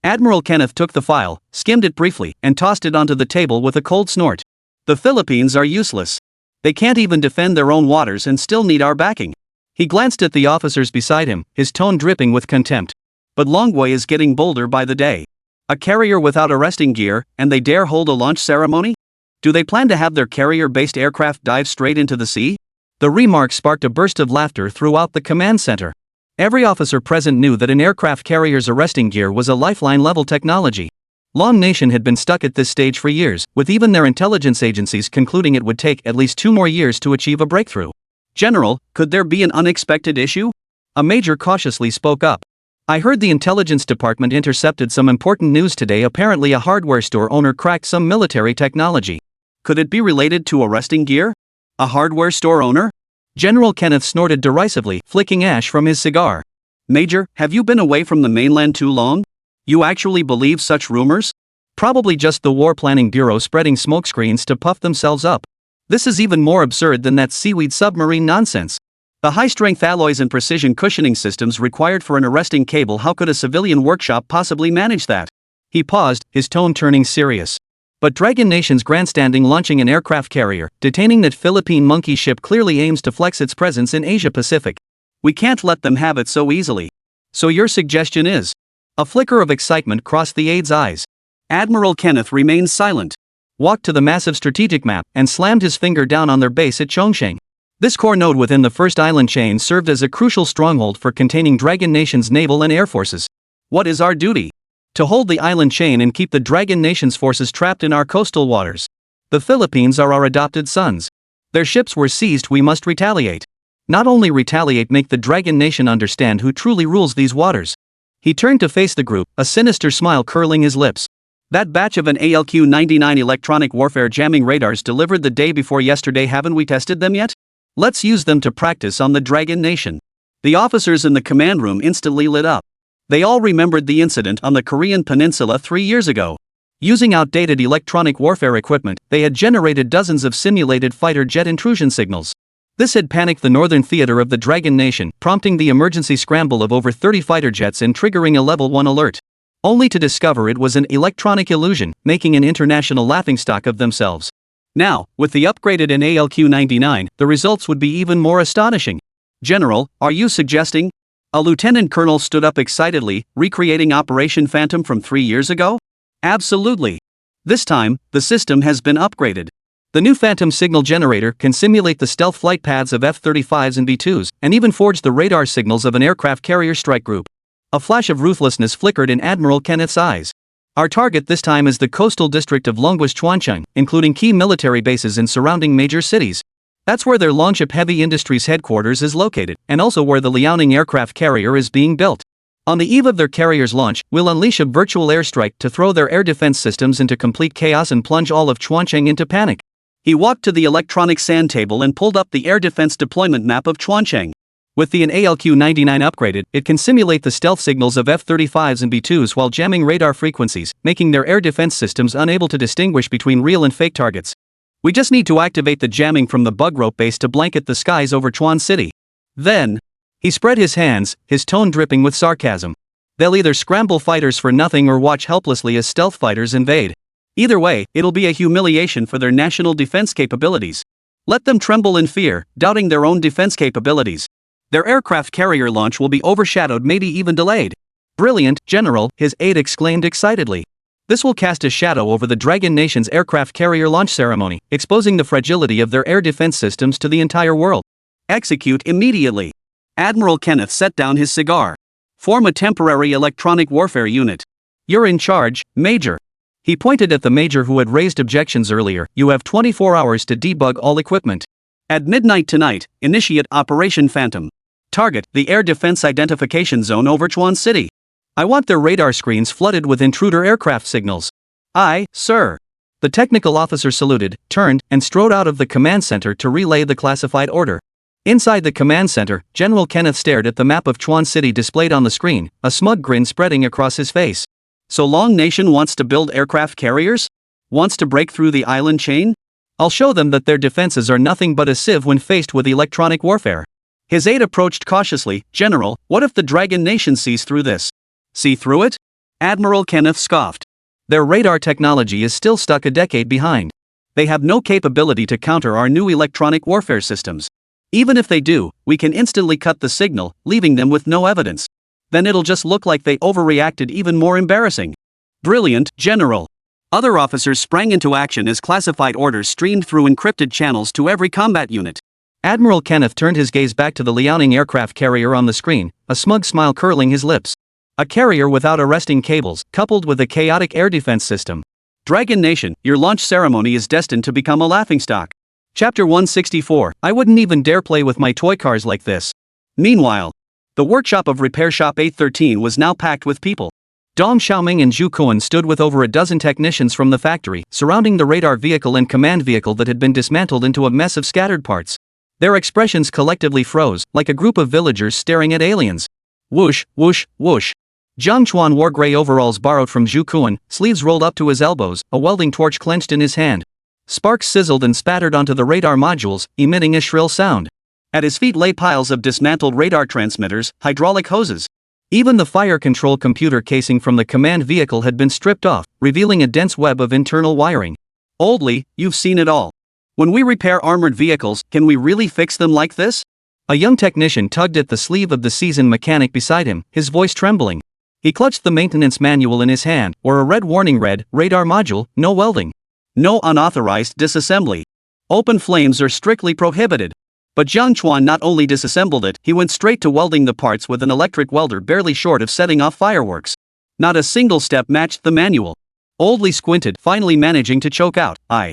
Admiral Kenneth took the file, skimmed it briefly, and tossed it onto the table with a cold snort. "The Philippines are useless. They can't even defend their own waters and still need our backing." He glanced at the officers beside him, his tone dripping with contempt. "But Longguo is getting bolder by the day. A carrier without arresting gear, and they dare hold a launch ceremony? Do they plan to have their carrier-based aircraft dive straight into the sea?" The remark sparked a burst of laughter throughout the command center. Every officer present knew that an aircraft carrier's arresting gear was a lifeline-level technology. Long Nation had been stuck at this stage for years, with even their intelligence agencies concluding it would take at least 2 more years to achieve a breakthrough. "General, could there be an unexpected issue?" A major cautiously spoke up. "I heard the intelligence department intercepted some important news today. Apparently a hardware store owner cracked some military technology. Could it be related to arresting gear? A hardware store owner?" General Kenneth snorted derisively, flicking ash from his cigar. "Major, have you been away from the mainland too long? You actually believe such rumors? Probably just the War Planning Bureau spreading smokescreens to puff themselves up. This is even more absurd than that seaweed submarine nonsense. The high-strength alloys and precision cushioning systems required for an arresting cable, how could a civilian workshop possibly manage that? He paused, his tone turning serious. But Dragon Nation's grandstanding launching an aircraft carrier, detaining that Philippine monkey ship clearly aims to flex its presence in Asia-Pacific. We can't let them have it so easily. So your suggestion is? A flicker of excitement crossed the aide's eyes. Admiral Kenneth remained silent, Walked to the massive strategic map, and slammed his finger down on their base at Chongqing. This core node within the first island chain served as a crucial stronghold for containing Dragon Nation's naval and air forces. What is our duty? To hold the island chain and keep the Dragon Nation's forces trapped in our coastal waters. The Philippines are our adopted sons. Their ships were seized, we must retaliate. Not only retaliate, make the Dragon Nation understand who truly rules these waters. He turned to face the group, a sinister smile curling his lips. That batch of an ALQ-99 electronic warfare jamming radars delivered the day before yesterday, haven't we tested them yet? Let's use them to practice on the Dragon Nation. The officers in the command room instantly lit up. They all remembered the incident on the Korean peninsula 3 years ago. Using outdated electronic warfare equipment, they had generated dozens of simulated fighter jet intrusion signals. This had panicked the northern theater of the Dragon Nation, prompting the emergency scramble of over 30 fighter jets and triggering a level 1 alert. Only to discover it was an electronic illusion, making an international laughingstock of themselves. Now, with the upgraded ALQ-99, the results would be even more astonishing. General, are you suggesting? A lieutenant colonel stood up excitedly, recreating Operation Phantom from 3 years ago? Absolutely. This time, the system has been upgraded. The new Phantom signal generator can simulate the stealth flight paths of F-35s and B-2s, and even forge the radar signals of an aircraft carrier strike group. A flash of ruthlessness flickered in Admiral Kenneth's eyes. Our target this time is the coastal district of Longguo's Chuancheng, including key military bases in surrounding major cities. That's where their Longship Heavy Industries headquarters is located, and also where the Liaoning aircraft carrier is being built. On the eve of their carrier's launch, we'll unleash a virtual airstrike to throw their air defense systems into complete chaos and plunge all of Chuancheng into panic. He walked to the electronic sand table and pulled up the air defense deployment map of Chuancheng. With the ALQ-99 upgraded, it can simulate the stealth signals of F-35s and B-2s while jamming radar frequencies, making their air defense systems unable to distinguish between real and fake targets. We just need to activate the jamming from the bug rope base to blanket the skies over Chuan City. Then, he spread his hands, his tone dripping with sarcasm. They'll either scramble fighters for nothing or watch helplessly as stealth fighters invade. Either way, it'll be a humiliation for their national defense capabilities. Let them tremble in fear, doubting their own defense capabilities. Their aircraft carrier launch will be overshadowed, maybe even delayed. Brilliant, General, his aide exclaimed excitedly. This will cast a shadow over the Dragon Nation's aircraft carrier launch ceremony, exposing the fragility of their air defense systems to the entire world. Execute immediately. Admiral Kenneth set down his cigar. Form a temporary electronic warfare unit. You're in charge, Major. He pointed at the Major who had raised objections earlier. You have 24 hours to debug all equipment. At midnight tonight, initiate Operation Phantom. Target the air defense identification zone over Chuan City. I want their radar screens flooded with intruder aircraft signals. Aye, sir. The technical officer saluted, turned, and strode out of the command center to relay the classified order. Inside the command center, General Kenneth stared at the map of Chuan City displayed on the screen, a smug grin spreading across his face. So Long Nation wants to build aircraft carriers? Wants to break through the island chain? I'll show them that their defenses are nothing but a sieve when faced with electronic warfare. His aide approached cautiously. General, what if the Dragon Nation sees through this? See through it? Admiral Kenneth scoffed. Their radar technology is still stuck a decade behind. They have no capability to counter our new electronic warfare systems. Even if they do, we can instantly cut the signal, leaving them with no evidence. Then it'll just look like they overreacted, even more embarrassing. Brilliant, General. Other officers sprang into action as classified orders streamed through encrypted channels to every combat unit. Admiral Kenneth turned his gaze back to the Liaoning aircraft carrier on the screen, a smug smile curling his lips. A carrier without arresting cables, coupled with a chaotic air defense system. Dragon Nation, your launch ceremony is destined to become a laughingstock. Chapter 164, I wouldn't even dare play with my toy cars like this. Meanwhile, the workshop of Repair Shop 813 was now packed with people. Dong Xiaoming and Zhu Kuan stood with over a dozen technicians from the factory, surrounding the radar vehicle and command vehicle that had been dismantled into a mess of scattered parts. Their expressions collectively froze, like a group of villagers staring at aliens. Whoosh, whoosh, whoosh. Jiang Chuan wore gray overalls borrowed from Jiang Chuan, sleeves rolled up to his elbows, a welding torch clenched in his hand. Sparks sizzled and spattered onto the radar modules, emitting a shrill sound. At his feet lay piles of dismantled radar transmitters, hydraulic hoses. Even the fire control computer casing from the command vehicle had been stripped off, revealing a dense web of internal wiring. Oldly, you've seen it all. When we repair armored vehicles, can we really fix them like this? A young technician tugged at the sleeve of the seasoned mechanic beside him, his voice trembling. He clutched the maintenance manual in his hand, or a red warning read, radar module, no welding. No unauthorized disassembly. Open flames are strictly prohibited. But Jiang Chuan not only disassembled it, he went straight to welding the parts with an electric welder barely short of setting off fireworks. Not a single step matched the manual. Oldly squinted, finally managing to choke out, I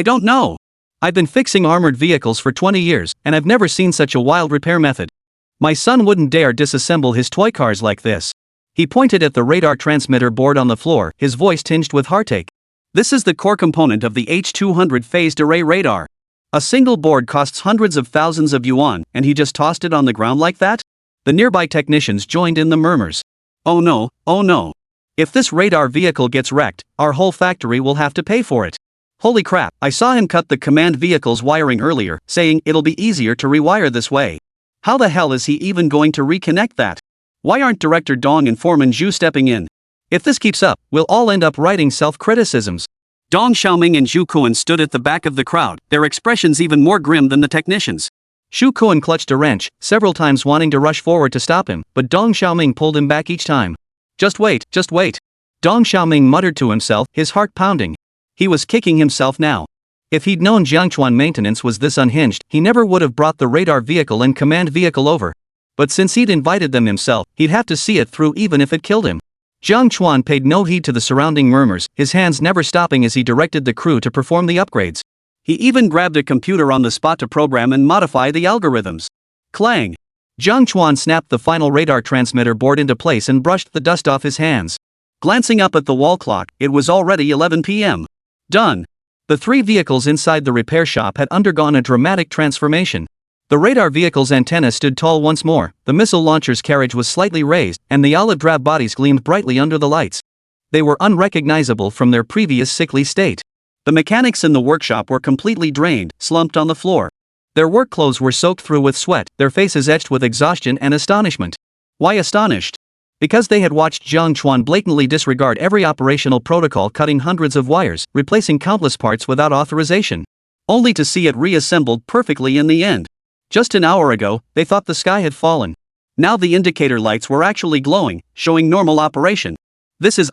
don't know. I've been fixing armored vehicles for 20 years, and I've never seen such a wild repair method. My son wouldn't dare disassemble his toy cars like this. He pointed at the radar transmitter board on the floor, his voice tinged with heartache. This is the core component of the H-200 phased array radar. A single board costs hundreds of thousands of yuan, and he just tossed it on the ground like that? The nearby technicians joined in the murmurs. Oh no, oh no. If this radar vehicle gets wrecked, our whole factory will have to pay for it. Holy crap, I saw him cut the command vehicle's wiring earlier, saying it'll be easier to rewire this way. How the hell is he even going to reconnect that? Why aren't Director Dong and Foreman Zhu stepping in? If this keeps up, we'll all end up writing self-criticisms. Dong Xiaoming and Zhu Kuan stood at the back of the crowd, their expressions even more grim than the technicians. Zhu Kuan clutched a wrench, several times wanting to rush forward to stop him, but Dong Xiaoming pulled him back each time. Just wait, just wait. Dong Xiaoming muttered to himself, his heart pounding. He was kicking himself now. If he'd known Jiang Chuan maintenance was this unhinged, he never would have brought the radar vehicle and command vehicle over. But since he'd invited them himself, he'd have to see it through even if it killed him. Jiang Chuan paid no heed to the surrounding murmurs, his hands never stopping as he directed the crew to perform the upgrades. He even grabbed a computer on the spot to program and modify the algorithms. Clang! Jiang Chuan snapped the final radar transmitter board into place and brushed the dust off his hands. Glancing up at the wall clock, it was already 11 p.m. Done. The three vehicles inside the repair shop had undergone a dramatic transformation. The radar vehicle's antenna stood tall once more, the missile launcher's carriage was slightly raised, and the olive-drab bodies gleamed brightly under the lights. They were unrecognizable from their previous sickly state. The mechanics in the workshop were completely drained, slumped on the floor. Their work clothes were soaked through with sweat, their faces etched with exhaustion and astonishment. Why astonished? Because they had watched Jiang Chuan blatantly disregard every operational protocol, cutting hundreds of wires, replacing countless parts without authorization. Only to see it reassembled perfectly in the end. Just an hour ago, they thought the sky had fallen. Now the indicator lights were actually glowing, showing normal operation. This is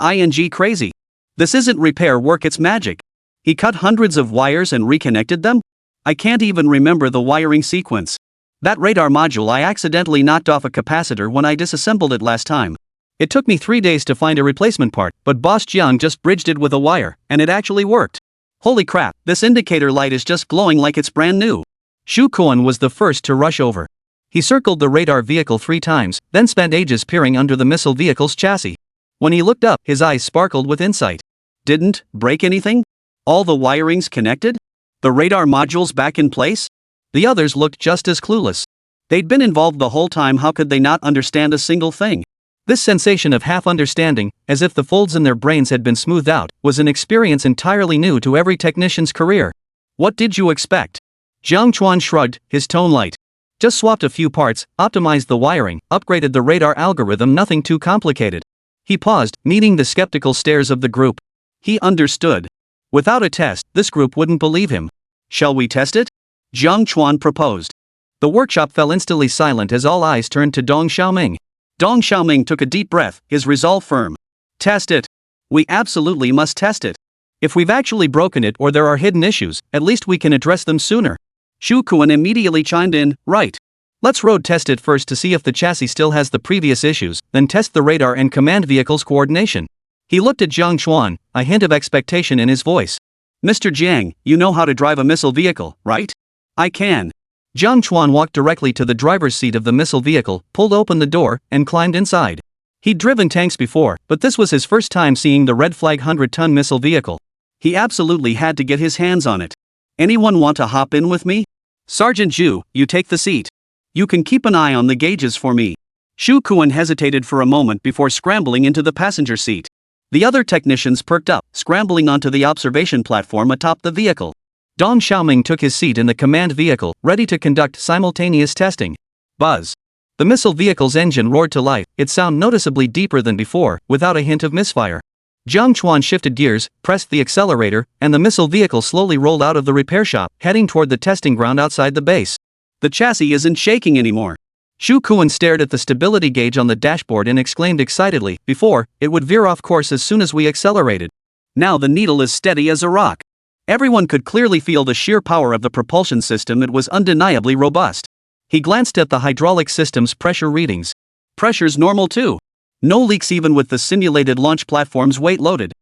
crazy. This isn't repair work, it's magic. He cut hundreds of wires and reconnected them? I can't even remember the wiring sequence. That radar module, I accidentally knocked off a capacitor when I disassembled it last time. It took me 3 days to find a replacement part, but Boss Jiang just bridged it with a wire, and it actually worked. Holy crap, this indicator light is just glowing like it's brand new. Zhu Kuan was the first to rush over. He circled the radar vehicle 3 times, then spent ages peering under the missile vehicle's chassis. When he looked up, his eyes sparkled with insight. Didn't break anything? All the wirings connected? The radar modules back in place? The others looked just as clueless. They'd been involved the whole time, how could they not understand a single thing? This sensation of half-understanding, as if the folds in their brains had been smoothed out, was an experience entirely new to every technician's career. What did you expect? Jiang Chuan shrugged, his tone light. Just swapped a few parts, optimized the wiring, upgraded the radar algorithm, nothing too complicated. He paused, meeting the skeptical stares of the group. He understood. Without a test, this group wouldn't believe him. Shall we test it? Jiang Chuan proposed. The workshop fell instantly silent as all eyes turned to Dong Xiaoming. Dong Xiaoming took a deep breath, his resolve firm. Test it. We absolutely must test it. If we've actually broken it or there are hidden issues, at least we can address them sooner. Zhu Kuan immediately chimed in, right. Let's road test it first to see if the chassis still has the previous issues, then test the radar and command vehicle's coordination. He looked at Jiang Chuan, a hint of expectation in his voice. Mr. Jiang, you know how to drive a missile vehicle, right? I can. Jiang Chuan walked directly to the driver's seat of the missile vehicle, pulled open the door, and climbed inside. He'd driven tanks before, but this was his first time seeing the red flag 100-ton missile vehicle. He absolutely had to get his hands on it. Anyone want to hop in with me? Sergeant Zhu, you take the seat. You can keep an eye on the gauges for me. Xu Kuan hesitated for a moment before scrambling into the passenger seat. The other technicians perked up, scrambling onto the observation platform atop the vehicle. Dong Xiaoming took his seat in the command vehicle, ready to conduct simultaneous testing. Buzz. The missile vehicle's engine roared to life, its sound noticeably deeper than before, without a hint of misfire. Jiang Chuan shifted gears, pressed the accelerator, and the missile vehicle slowly rolled out of the repair shop, heading toward the testing ground outside the base. The chassis isn't shaking anymore. Xu Kuan stared at the stability gauge on the dashboard and exclaimed excitedly, before, it would veer off course as soon as we accelerated. Now the needle is steady as a rock. Everyone could clearly feel the sheer power of the propulsion system. It was undeniably robust. He glanced at the hydraulic system's pressure readings. Pressure's normal too. No leaks even with the simulated launch platform's weight loaded.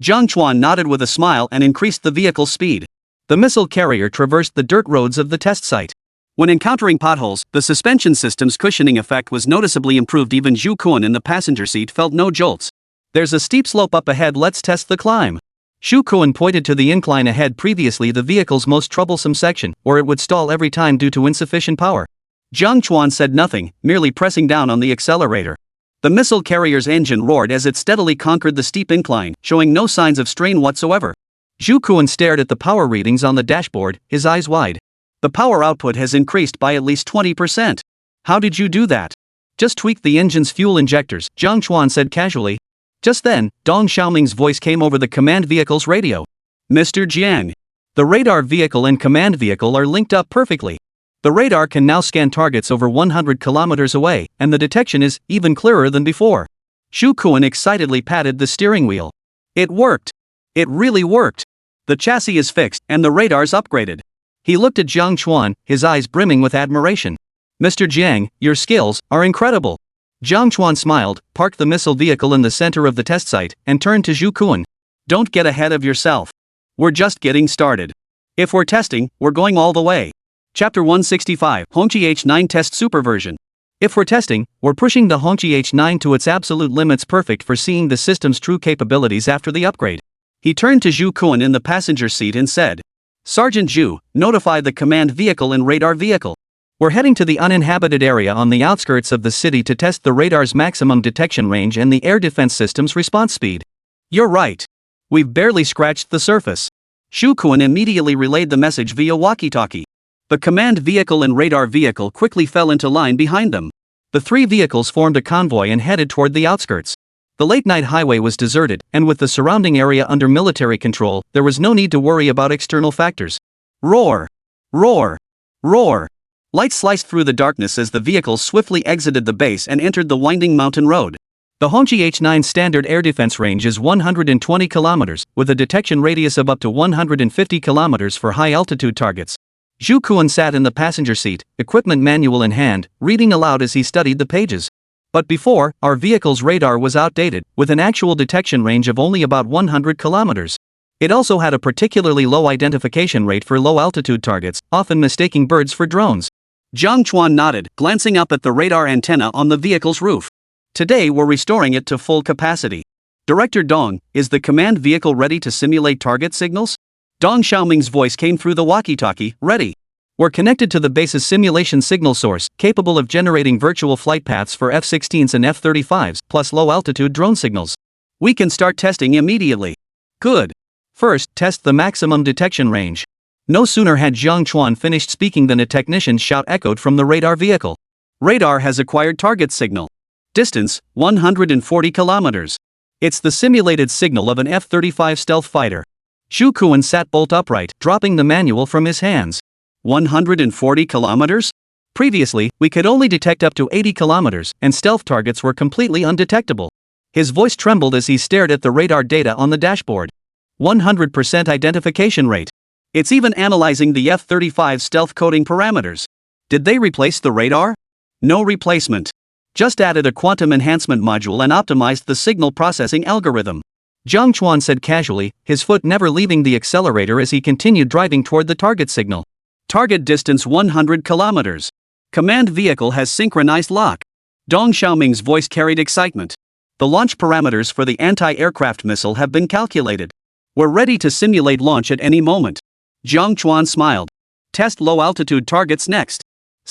Jiang Chuan nodded with a smile and increased the vehicle's speed. The missile carrier traversed the dirt roads of the test site. When encountering potholes, the suspension system's cushioning effect was noticeably improved. Even Xu Kuan in the passenger seat felt no jolts. There's a steep slope up ahead, let's test the climb. Xu Kuan pointed to the incline ahead, previously the vehicle's most troublesome section, where it would stall every time due to insufficient power. Jiang Chuan said nothing, merely pressing down on the accelerator. The missile carrier's engine roared as it steadily conquered the steep incline, showing no signs of strain whatsoever. Xu Kuan stared at the power readings on the dashboard, his eyes wide. The power output has increased by at least 20%. How did you do that? Just tweaked the engine's fuel injectors, Jiang Chuan said casually. Just then, Dong Xiaoming's voice came over the command vehicle's radio. Mr. Jiang. The radar vehicle and command vehicle are linked up perfectly. The radar can now scan targets over 100 kilometers away, and the detection is even clearer than before. Xu Kuan excitedly patted the steering wheel. It worked. It really worked. The chassis is fixed, and the radar's upgraded. He looked at Jiang Chuan, his eyes brimming with admiration. Mr. Jiang, your skills are incredible. Jiang Chuan smiled, parked the missile vehicle in the center of the test site, and turned to Xu Kuan. Don't get ahead of yourself. We're just getting started. If we're testing, we're going all the way. Chapter 165, Hongqi H9 Test Superversion. If we're testing, we're pushing the Hongqi H9 to its absolute limits, perfect for seeing the system's true capabilities after the upgrade. He turned to Xu Kuan in the passenger seat and said, Sergeant Zhu, notify the command vehicle and radar vehicle. We're heading to the uninhabited area on the outskirts of the city to test the radar's maximum detection range and the air defense system's response speed. You're right. We've barely scratched the surface. Xu Kuan immediately relayed the message via walkie-talkie. The command vehicle and radar vehicle quickly fell into line behind them. The three vehicles formed a convoy and headed toward the outskirts. The late-night highway was deserted, and with the surrounding area under military control, there was no need to worry about external factors. Roar! Roar! Roar! Light sliced through the darkness as the vehicles swiftly exited the base and entered the winding mountain road. The Hongqi H9 standard air defense range is 120 kilometers, with a detection radius of up to 150 kilometers for high-altitude targets. Xu Kuan sat in the passenger seat, equipment manual in hand, reading aloud as he studied the pages. But before, our vehicle's radar was outdated, with an actual detection range of only about 100 kilometers. It also had a particularly low identification rate for low-altitude targets, often mistaking birds for drones. Jiang Chuan nodded, glancing up at the radar antenna on the vehicle's roof. Today we're restoring it to full capacity. Director Dong, is the command vehicle ready to simulate target signals? Dong Xiaoming's voice came through the walkie-talkie, ready. We're connected to the base's simulation signal source, capable of generating virtual flight paths for F-16s and F-35s, plus low-altitude drone signals. We can start testing immediately. Good. First, test the maximum detection range. No sooner had Jiang Chuan finished speaking than a technician's shout echoed from the radar vehicle. Radar has acquired target signal. Distance, 140 kilometers. It's the simulated signal of an F-35 stealth fighter. Xu Kuan sat bolt upright, dropping the manual from his hands. 140 kilometers? Previously, we could only detect up to 80 kilometers, and stealth targets were completely undetectable. His voice trembled as he stared at the radar data on the dashboard. 100% identification rate. It's even analyzing the F-35 stealth coding parameters. Did they replace the radar? No replacement. Just added a quantum enhancement module and optimized the signal processing algorithm. Jiang Chuan said casually, his foot never leaving the accelerator as he continued driving toward the target signal. Target distance 100 kilometers. Command vehicle has synchronized lock. Dong Xiaoming's voice carried excitement. The launch parameters for the anti-aircraft missile have been calculated. We're ready to simulate launch at any moment. Jiang Chuan smiled. Test low-altitude targets next.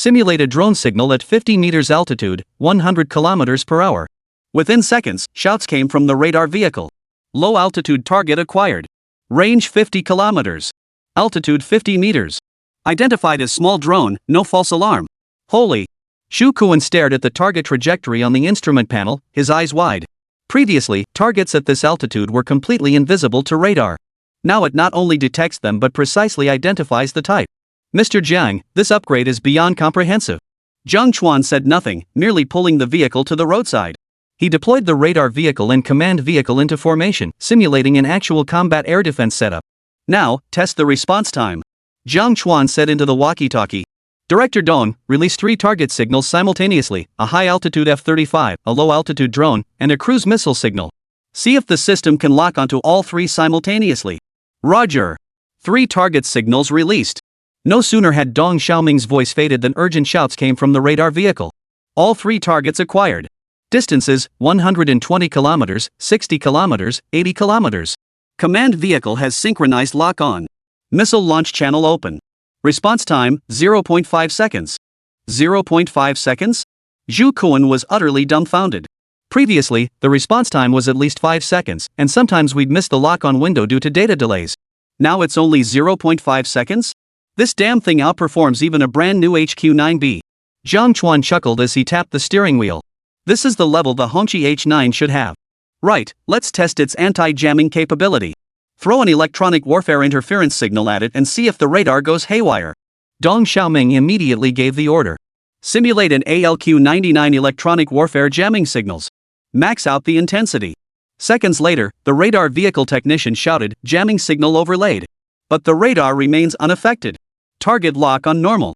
Simulated drone signal at 50 meters altitude, 100 kilometers per hour. Within seconds, shouts came from the radar vehicle. Low altitude target acquired. Range 50 kilometers. Altitude 50 meters. Identified as small drone, no false alarm. Holy! Xu Kuan stared at the target trajectory on the instrument panel, his eyes wide. Previously, targets at this altitude were completely invisible to radar. Now it not only detects them but precisely identifies the type. Mr. Jiang, this upgrade is beyond comprehensive. Jiang Chuan said nothing, merely pulling the vehicle to the roadside. He deployed the radar vehicle and command vehicle into formation, simulating an actual combat air defense setup. Now, test the response time. Jiang Chuan said into the walkie-talkie. Director Dong, release 3 target signals simultaneously, a high-altitude F-35, a low-altitude drone, and a cruise missile signal. See if the system can lock onto all 3 simultaneously. Roger. 3 target signals released. No sooner had Dong Xiaoming's voice faded than urgent shouts came from the radar vehicle. All 3 targets acquired. Distances, 120 kilometers, 60 kilometers, 80 kilometers. Command vehicle has synchronized lock-on. Missile launch channel open. Response time, 0.5 seconds. 0.5 seconds? Xu Kuan was utterly dumbfounded. Previously, the response time was at least 5 seconds, and sometimes we'd miss the lock-on window due to data delays. Now it's only 0.5 seconds? This damn thing outperforms even a brand new HQ-9B. Jiang Chuan chuckled as he tapped the steering wheel. This is the level the Hongqi H9 should have. Right, let's test its anti-jamming capability. Throw an electronic warfare interference signal at it and see if the radar goes haywire. Dong Xiaoming immediately gave the order. Simulate an ALQ-99 electronic warfare jamming signals. Max out the intensity. Seconds later, the radar vehicle technician shouted, jamming signal overlaid. But the radar remains unaffected. Target lock on normal.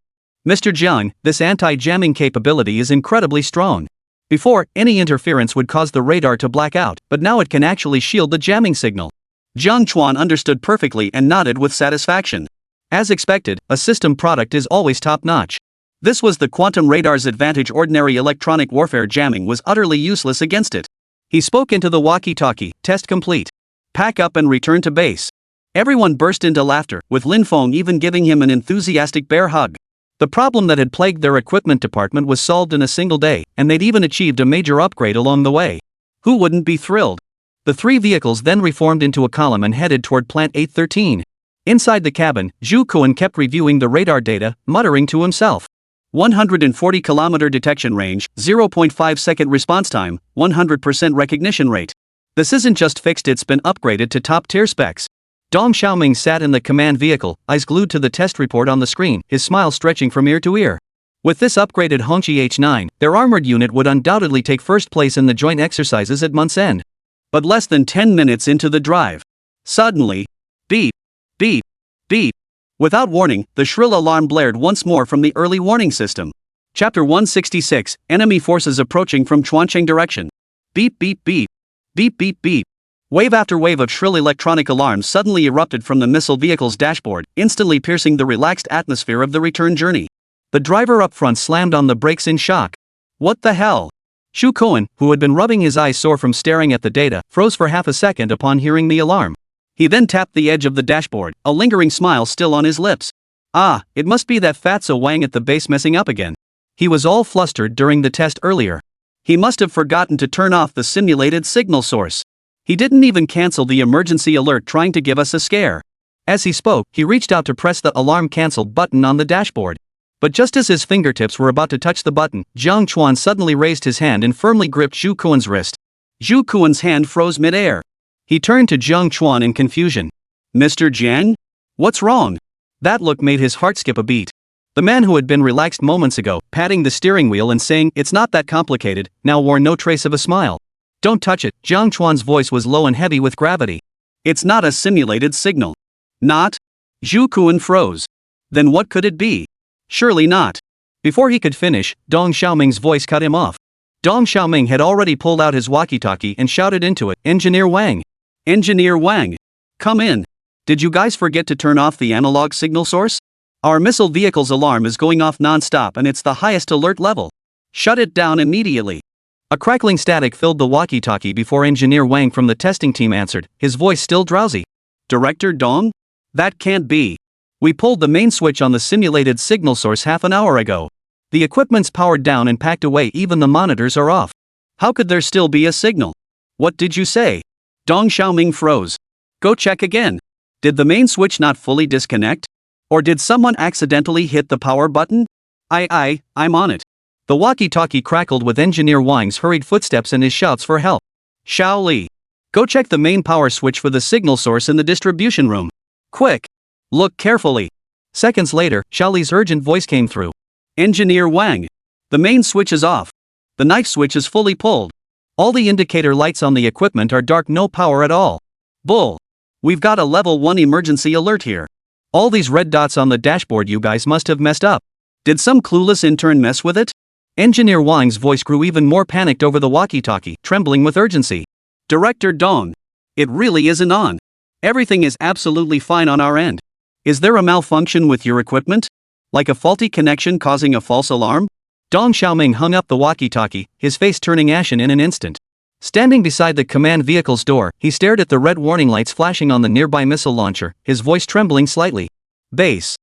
Mr. Jiang, this anti-jamming capability is incredibly strong. Before, any interference would cause the radar to black out, but now it can actually shield the jamming signal. Jiang Chuan understood perfectly and nodded with satisfaction. As expected, a system product is always top-notch. This was the quantum radar's advantage. Ordinary electronic warfare jamming was utterly useless against it. He spoke into the walkie-talkie, test complete. Pack up and return to base. Everyone burst into laughter, with Lin Feng even giving him an enthusiastic bear hug. The problem that had plagued their equipment department was solved in a single day, and they'd even achieved a major upgrade along the way. Who wouldn't be thrilled? The 3 vehicles then reformed into a column and headed toward Plant 813. Inside the cabin, Xu Kuan kept reviewing the radar data, muttering to himself. 140 kilometer detection range, 0.5 second response time, 100% recognition rate. This isn't just fixed, it's been upgraded to top-tier specs. Dong Xiaoming sat in the command vehicle, eyes glued to the test report on the screen, his smile stretching from ear to ear. With this upgraded Hongqi H9, their armored unit would undoubtedly take first place in the joint exercises at month's end. But less than 10 minutes into the drive, suddenly, beep, beep, beep. Without warning, the shrill alarm blared once more from the early warning system. Chapter 166, Enemy Forces Approaching from Chuancheng Direction. Beep beep beep. Beep beep beep. Wave after wave of shrill electronic alarms suddenly erupted from the missile vehicle's dashboard, instantly piercing the relaxed atmosphere of the return journey. The driver up front slammed on the brakes in shock. What the hell? Xu Kuan, who had been rubbing his eyes sore from staring at the data, froze for half a second upon hearing the alarm. He then tapped the edge of the dashboard, a lingering smile still on his lips. Ah, it must be that fatso Wang at the base messing up again. He was all flustered during the test earlier. He must have forgotten to turn off the simulated signal source. He didn't even cancel the emergency alert, trying to give us a scare. As he spoke, he reached out to press the alarm cancel button on the dashboard. But just as his fingertips were about to touch the button, Jiang Chuan suddenly raised his hand and firmly gripped Xu Kuan's wrist. Xu Kuan's hand froze mid-air. He turned to Jiang Chuan in confusion. Mr. Jiang? What's wrong? That look made his heart skip a beat. The man who had been relaxed moments ago, patting the steering wheel and saying, "It's not that complicated," now wore no trace of a smile. "Don't touch it." Jiang Chuan's voice was low and heavy with gravity. It's not a simulated signal. Not? Xu Kuan froze. Then what could it be? Surely not. Before he could finish, Dong Xiaoming's voice cut him off. Dong Xiaoming had already pulled out his walkie-talkie and shouted into it, "Engineer Wang. Engineer Wang. Come in. Did you guys forget to turn off the analog signal source? Our missile vehicle's alarm is going off non-stop and it's the highest alert level. Shut it down immediately." A crackling static filled the walkie-talkie before Engineer Wang from the testing team answered, his voice still drowsy. "Director Dong? That can't be. We pulled the main switch on the simulated signal source half an hour ago. The equipment's powered down and packed away, even the monitors are off. How could there still be a signal? What did you say? Dong Xiaoming froze. Go check again. Did the main switch not fully disconnect? Or did someone accidentally hit the power button? I'm on it. The walkie-talkie crackled with Engineer Wang's hurried footsteps and his shouts for help. Xiao Li. Go check the main power switch for the signal source in the distribution room. Quick. Look carefully. Seconds later, Xiao Li's urgent voice came through. Engineer Wang. The main switch is off. The knife switch is fully pulled. All the indicator lights on the equipment are dark, no power at all. Bull. We've got a level 1 emergency alert here. All these red dots on the dashboard, you guys must have messed up. Did some clueless intern mess with it? Engineer Wang's voice grew even more panicked over the walkie-talkie, trembling with urgency. Director Dong. It really isn't on. Everything is absolutely fine on our end. Is there a malfunction with your equipment? Like a faulty connection causing a false alarm? Dong Xiaoming hung up the walkie-talkie, his face turning ashen in an instant. Standing beside the command vehicle's door, he stared at the red warning lights flashing on the nearby missile launcher, his voice trembling slightly. Base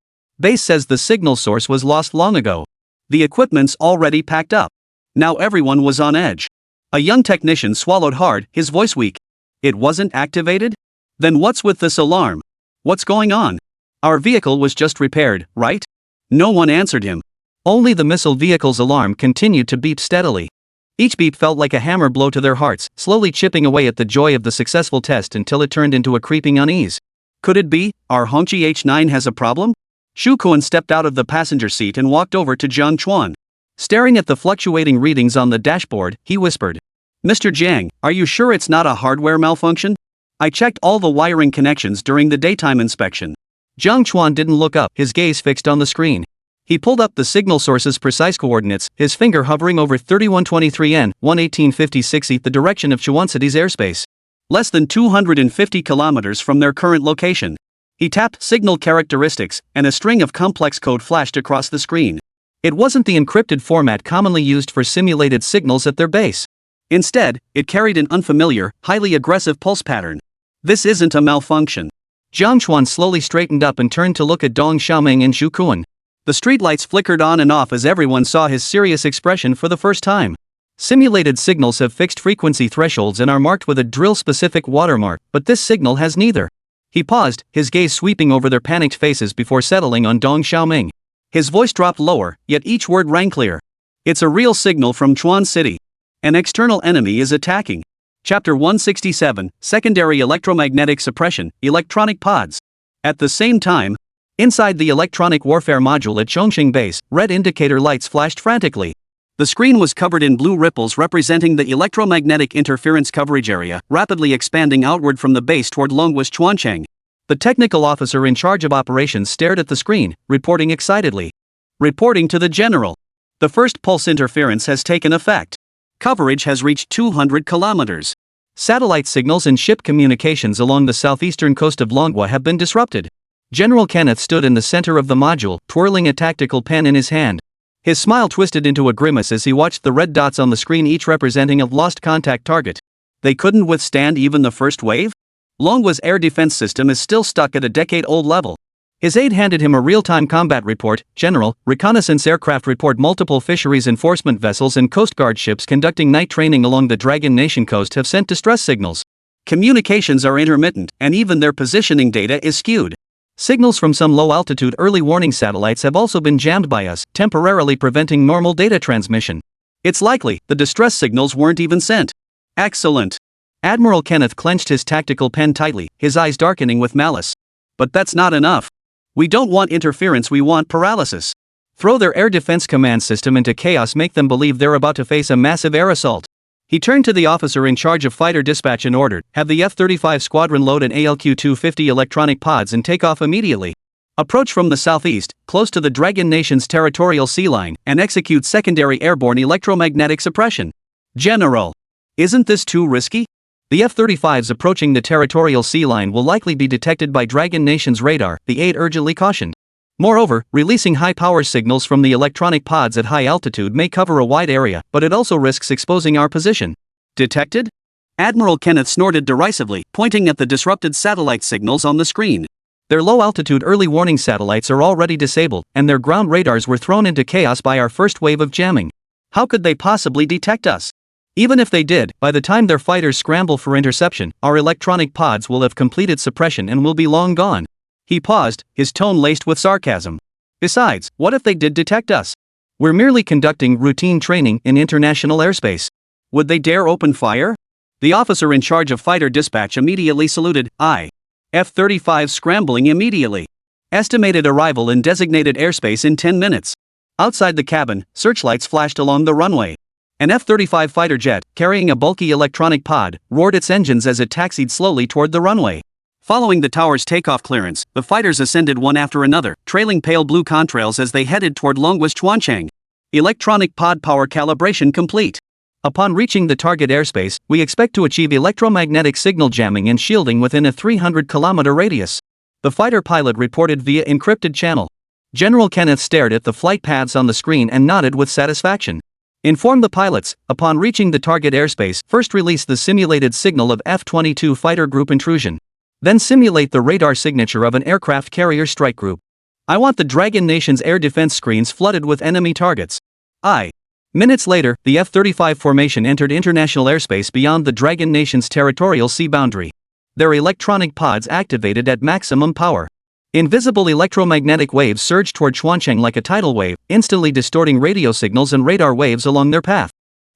says the signal source was lost long ago. The equipment's already packed up. Now everyone was on edge. A young technician swallowed hard, his voice weak. It wasn't activated? Then what's with this alarm? What's going on? Our vehicle was just repaired, right? No one answered him. Only the missile vehicle's alarm continued to beep steadily. Each beep felt like a hammer blow to their hearts, slowly chipping away at the joy of the successful test until it turned into a creeping unease. Could it be, our Hongqi H9 has a problem? Shu Kuan stepped out of the passenger seat and walked over to Jiang Chuan. Staring at the fluctuating readings on the dashboard, he whispered. Mr. Jiang, are you sure it's not a hardware malfunction? I checked all the wiring connections during the daytime inspection. Jiang Chuan didn't look up, his gaze fixed on the screen. He pulled up the signal source's precise coordinates, his finger hovering over 3123N, 11856 E, the direction of Chuan City's airspace. Less than 250 kilometers from their current location. He tapped signal characteristics, and a string of complex code flashed across the screen. It wasn't the encrypted format commonly used for simulated signals at their base. Instead, it carried an unfamiliar, highly aggressive pulse pattern. This isn't a malfunction. Jiang Chuan slowly straightened up and turned to look at Dong Xiaoming and Shu Kuan. The streetlights flickered on and off as everyone saw his serious expression for the first time. Simulated signals have fixed frequency thresholds and are marked with a drill-specific watermark, but this signal has neither. He paused, his gaze sweeping over their panicked faces before settling on Dong Xiaoming. His voice dropped lower, yet each word rang clear. It's a real signal from Chuan City. An external enemy is attacking. Chapter 167, Secondary Electromagnetic Suppression, Electronic Pods. At the same time, inside the electronic warfare module at Chongqing Base, red indicator lights flashed frantically. The screen was covered in blue ripples representing the electromagnetic interference coverage area, rapidly expanding outward from the base toward Longguo's Chuancheng. The technical officer in charge of operations stared at the screen, reporting excitedly. Reporting to the general. The first pulse interference has taken effect. Coverage has reached 200 kilometers. Satellite signals and ship communications along the southeastern coast of Longguo have been disrupted. General Kenneth stood in the center of the module, twirling a tactical pen in his hand. His smile twisted into a grimace as he watched the red dots on the screen, each representing a lost contact target. They couldn't withstand even the first wave? Longguo's air defense system is still stuck at a decade-old level. His aide handed him a real-time combat report. General, reconnaissance aircraft report multiple fisheries enforcement vessels and Coast Guard ships conducting night training along the Dragon Nation coast have sent distress signals. Communications are intermittent, and even their positioning data is skewed. Signals from some low-altitude early warning satellites have also been jammed by us, temporarily preventing normal data transmission. It's likely the distress signals weren't even sent. Excellent. Admiral Kenneth clenched his tactical pen tightly, his eyes darkening with malice. But that's not enough. We don't want interference, we want paralysis. Throw their air defense command system into chaos, make them believe they're about to face a massive air assault. He turned to the officer in charge of fighter dispatch and ordered, have the F-35 squadron load an ALQ-250 electronic pods and take off immediately. Approach from the southeast, close to the Dragon Nation's territorial sea line, and execute secondary airborne electromagnetic suppression. General. Isn't this too risky? The F-35s approaching the territorial sea line will likely be detected by Dragon Nation's radar, the aide urgently cautioned. Moreover, releasing high-power signals from the electronic pods at high altitude may cover a wide area, but it also risks exposing our position. Detected? Admiral Kenneth snorted derisively, pointing at the disrupted satellite signals on the screen. Their low-altitude early warning satellites are already disabled, and their ground radars were thrown into chaos by our first wave of jamming. How could they possibly detect us? Even if they did, by the time their fighters scramble for interception, our electronic pods will have completed suppression and will be long gone. He paused, his tone laced with sarcasm. Besides, what if they did detect us? We're merely conducting routine training in international airspace. Would they dare open fire? The officer in charge of fighter dispatch immediately saluted. F-35 scrambling immediately. Estimated arrival in designated airspace in 10 minutes. Outside the cabin, searchlights flashed along the runway. An F-35 fighter jet, carrying a bulky electronic pod, roared its engines as it taxied slowly toward the runway. Following the tower's takeoff clearance, the fighters ascended one after another, trailing pale blue contrails as they headed toward Longguo's Chuancheng. Electronic pod power calibration complete. Upon reaching the target airspace, we expect to achieve electromagnetic signal jamming and shielding within a 300-kilometer radius. The fighter pilot reported via encrypted channel. General Kenneth stared at the flight paths on the screen and nodded with satisfaction. Inform the pilots, upon reaching the target airspace, first release the simulated signal of F-22 fighter group intrusion. Then simulate the radar signature of an aircraft carrier strike group. I want the Dragon Nation's air defense screens flooded with enemy targets. Minutes later, the F-35 formation entered international airspace beyond the Dragon Nation's territorial sea boundary. Their electronic pods activated at maximum power. Invisible electromagnetic waves surged toward Chuancheng like a tidal wave, instantly distorting radio signals and radar waves along their path.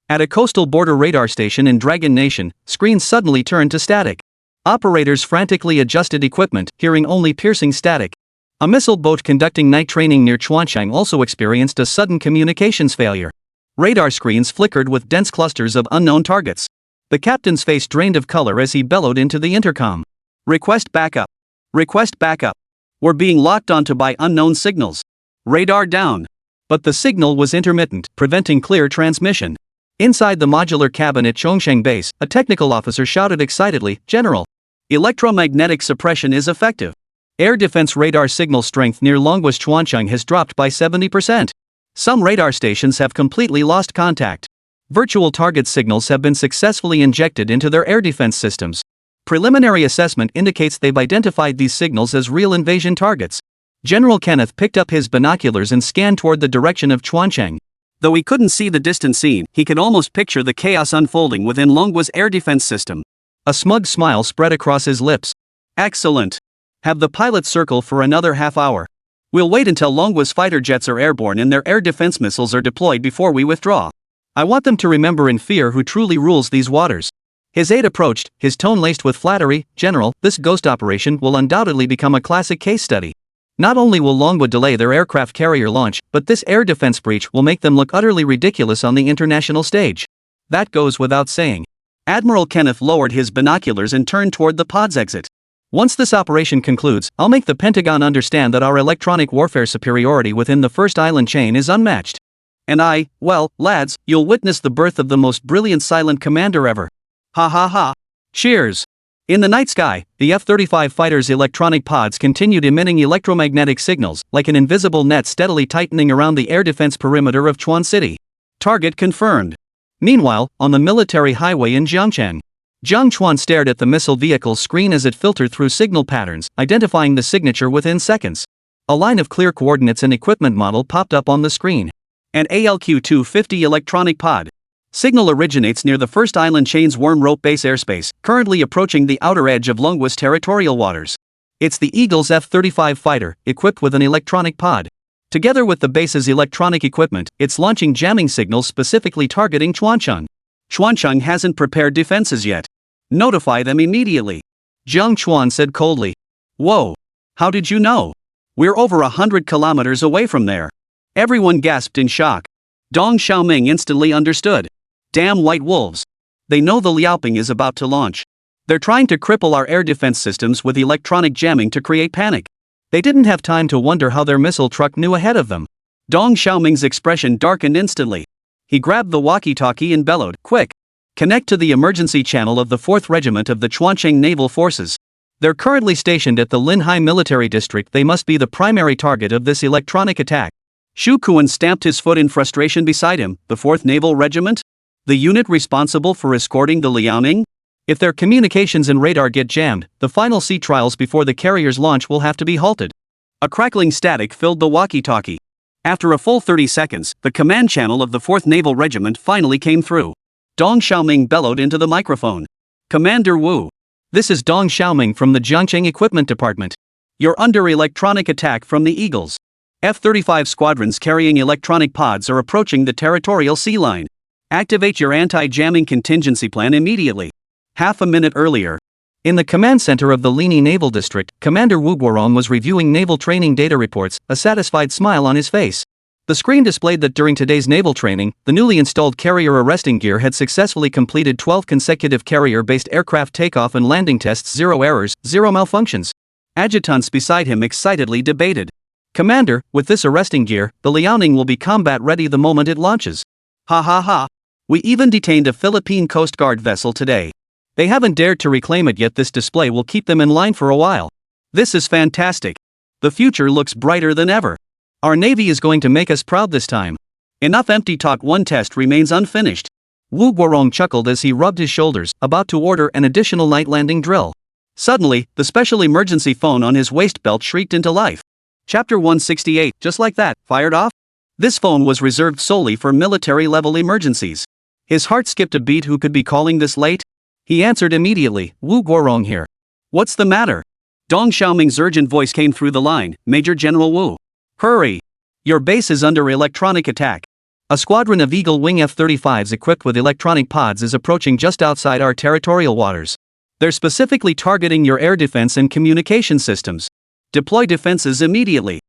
At a coastal border radar station in Dragon Nation, screens suddenly turned to static. Operators frantically adjusted equipment, hearing only piercing static. A missile boat conducting night training near Chuancheng also experienced a sudden communications failure. Radar screens flickered with dense clusters of unknown targets. The captain's face drained of color as he bellowed into the intercom. Request backup. Request backup. We're being locked onto by unknown signals. Radar down. But the signal was intermittent, preventing clear transmission. Inside the modular cabin at Chongsheng Base, a technical officer shouted excitedly, "General! Electromagnetic suppression is effective. Air defense radar signal strength near Longguo's Chuancheng has dropped by 70%. Some radar stations have completely lost contact. Virtual target signals have been successfully injected into their air defense systems. Preliminary assessment indicates they've identified these signals as real invasion targets." General Kenneth picked up his binoculars and scanned toward the direction of Chuancheng. Though he couldn't see the distant scene, he could almost picture the chaos unfolding within Longguo's air defense system. A smug smile spread across his lips. "Excellent. Have the pilots circle for another half hour. We'll wait until Longguo's fighter jets are airborne and their air defense missiles are deployed before we withdraw. I want them to remember in fear who truly rules these waters." His aide approached, his tone laced with flattery. "General, this ghost operation will undoubtedly become a classic case study. Not only will Longguo delay their aircraft carrier launch, but this air defense breach will make them look utterly ridiculous on the international stage. That goes without saying." Admiral Kenneth lowered his binoculars and turned toward the pod's exit. "Once this operation concludes, I'll make the Pentagon understand that our electronic warfare superiority within the first island chain is unmatched. And well, lads, you'll witness the birth of the most brilliant silent commander ever. Ha ha ha. Cheers." In the night sky, the F-35 fighters' electronic pods continued emitting electromagnetic signals, like an invisible net steadily tightening around the air defense perimeter of Chuan City. Target confirmed. Meanwhile, on the military highway in Jiangcheng, Jiang Chuan stared at the missile vehicle's screen as it filtered through signal patterns, identifying the signature within seconds. A line of clear coordinates and equipment model popped up on the screen. An ALQ-250 electronic pod. Signal originates near the first island chain's worm rope base airspace, currently approaching the outer edge of Longguo's territorial waters. It's the Eagle's F-35 fighter, equipped with an electronic pod. Together with the base's electronic equipment, it's launching jamming signals specifically targeting Chuancheng. Chuancheng hasn't prepared defenses yet. Notify them immediately. Jiang Chuan said coldly. "Whoa. How did you know? We're over 100 kilometers away from there." Everyone gasped in shock. Dong Xiaoming instantly understood. Damn white wolves. They know the Liaoping is about to launch. They're trying to cripple our air defense systems with electronic jamming to create panic. They didn't have time to wonder how their missile truck knew ahead of them. Dong Xiaoming's expression darkened instantly. He grabbed the walkie-talkie and bellowed, "Quick! Connect to the emergency channel of the 4th Regiment of the Chuancheng Naval Forces. They're currently stationed at the Linhai Military District. They must be the primary target of this electronic attack." Shu Kuan stamped his foot in frustration beside him. "The 4th Naval Regiment? The unit responsible for escorting the Liaoning? If their communications and radar get jammed, the final sea trials before the carrier's launch will have to be halted. A crackling static filled the walkie-talkie. After a full 30 seconds, the command channel of the 4th Naval Regiment finally came through. Dong Xiaoming bellowed into the microphone. Commander Wu. This is Dong Xiaoming from the Jiangcheng Equipment Department. You're under electronic attack from the Eagles. F-35 squadrons carrying electronic pods are approaching the territorial sea line. Activate your anti-jamming contingency plan immediately. Half a minute earlier. In the command center of the Lini Naval District, Commander Wu Guorong was reviewing naval training data reports, a satisfied smile on his face. The screen displayed that during today's naval training, the newly installed carrier arresting gear had successfully completed 12 consecutive carrier-based aircraft takeoff and landing tests, 0 errors, 0 malfunctions. Adjutants beside him excitedly debated. Commander, with this arresting gear, the Liaoning will be combat-ready the moment it launches. Ha ha ha. We even detained a Philippine Coast Guard vessel today. They haven't dared to reclaim it yet. This display will keep them in line for a while. This is fantastic. The future looks brighter than ever. Our Navy is going to make us proud this time. Enough empty talk, one test remains unfinished. Wu Guorong chuckled as he rubbed his shoulders, about to order an additional night landing drill. Suddenly, the special emergency phone on his waist belt shrieked into life. Chapter 168, just like that, fired off? This phone was reserved solely for military-level emergencies. His heart skipped a beat. Who could be calling this late? He answered immediately, Wu Guorong here. What's the matter? Dong Xiaoming's urgent voice came through the line. Major General Wu. Hurry! Your base is under electronic attack. A squadron of Eagle Wing F-35s equipped with electronic pods is approaching just outside our territorial waters. They're specifically targeting your air defense and communication systems. Deploy defenses immediately.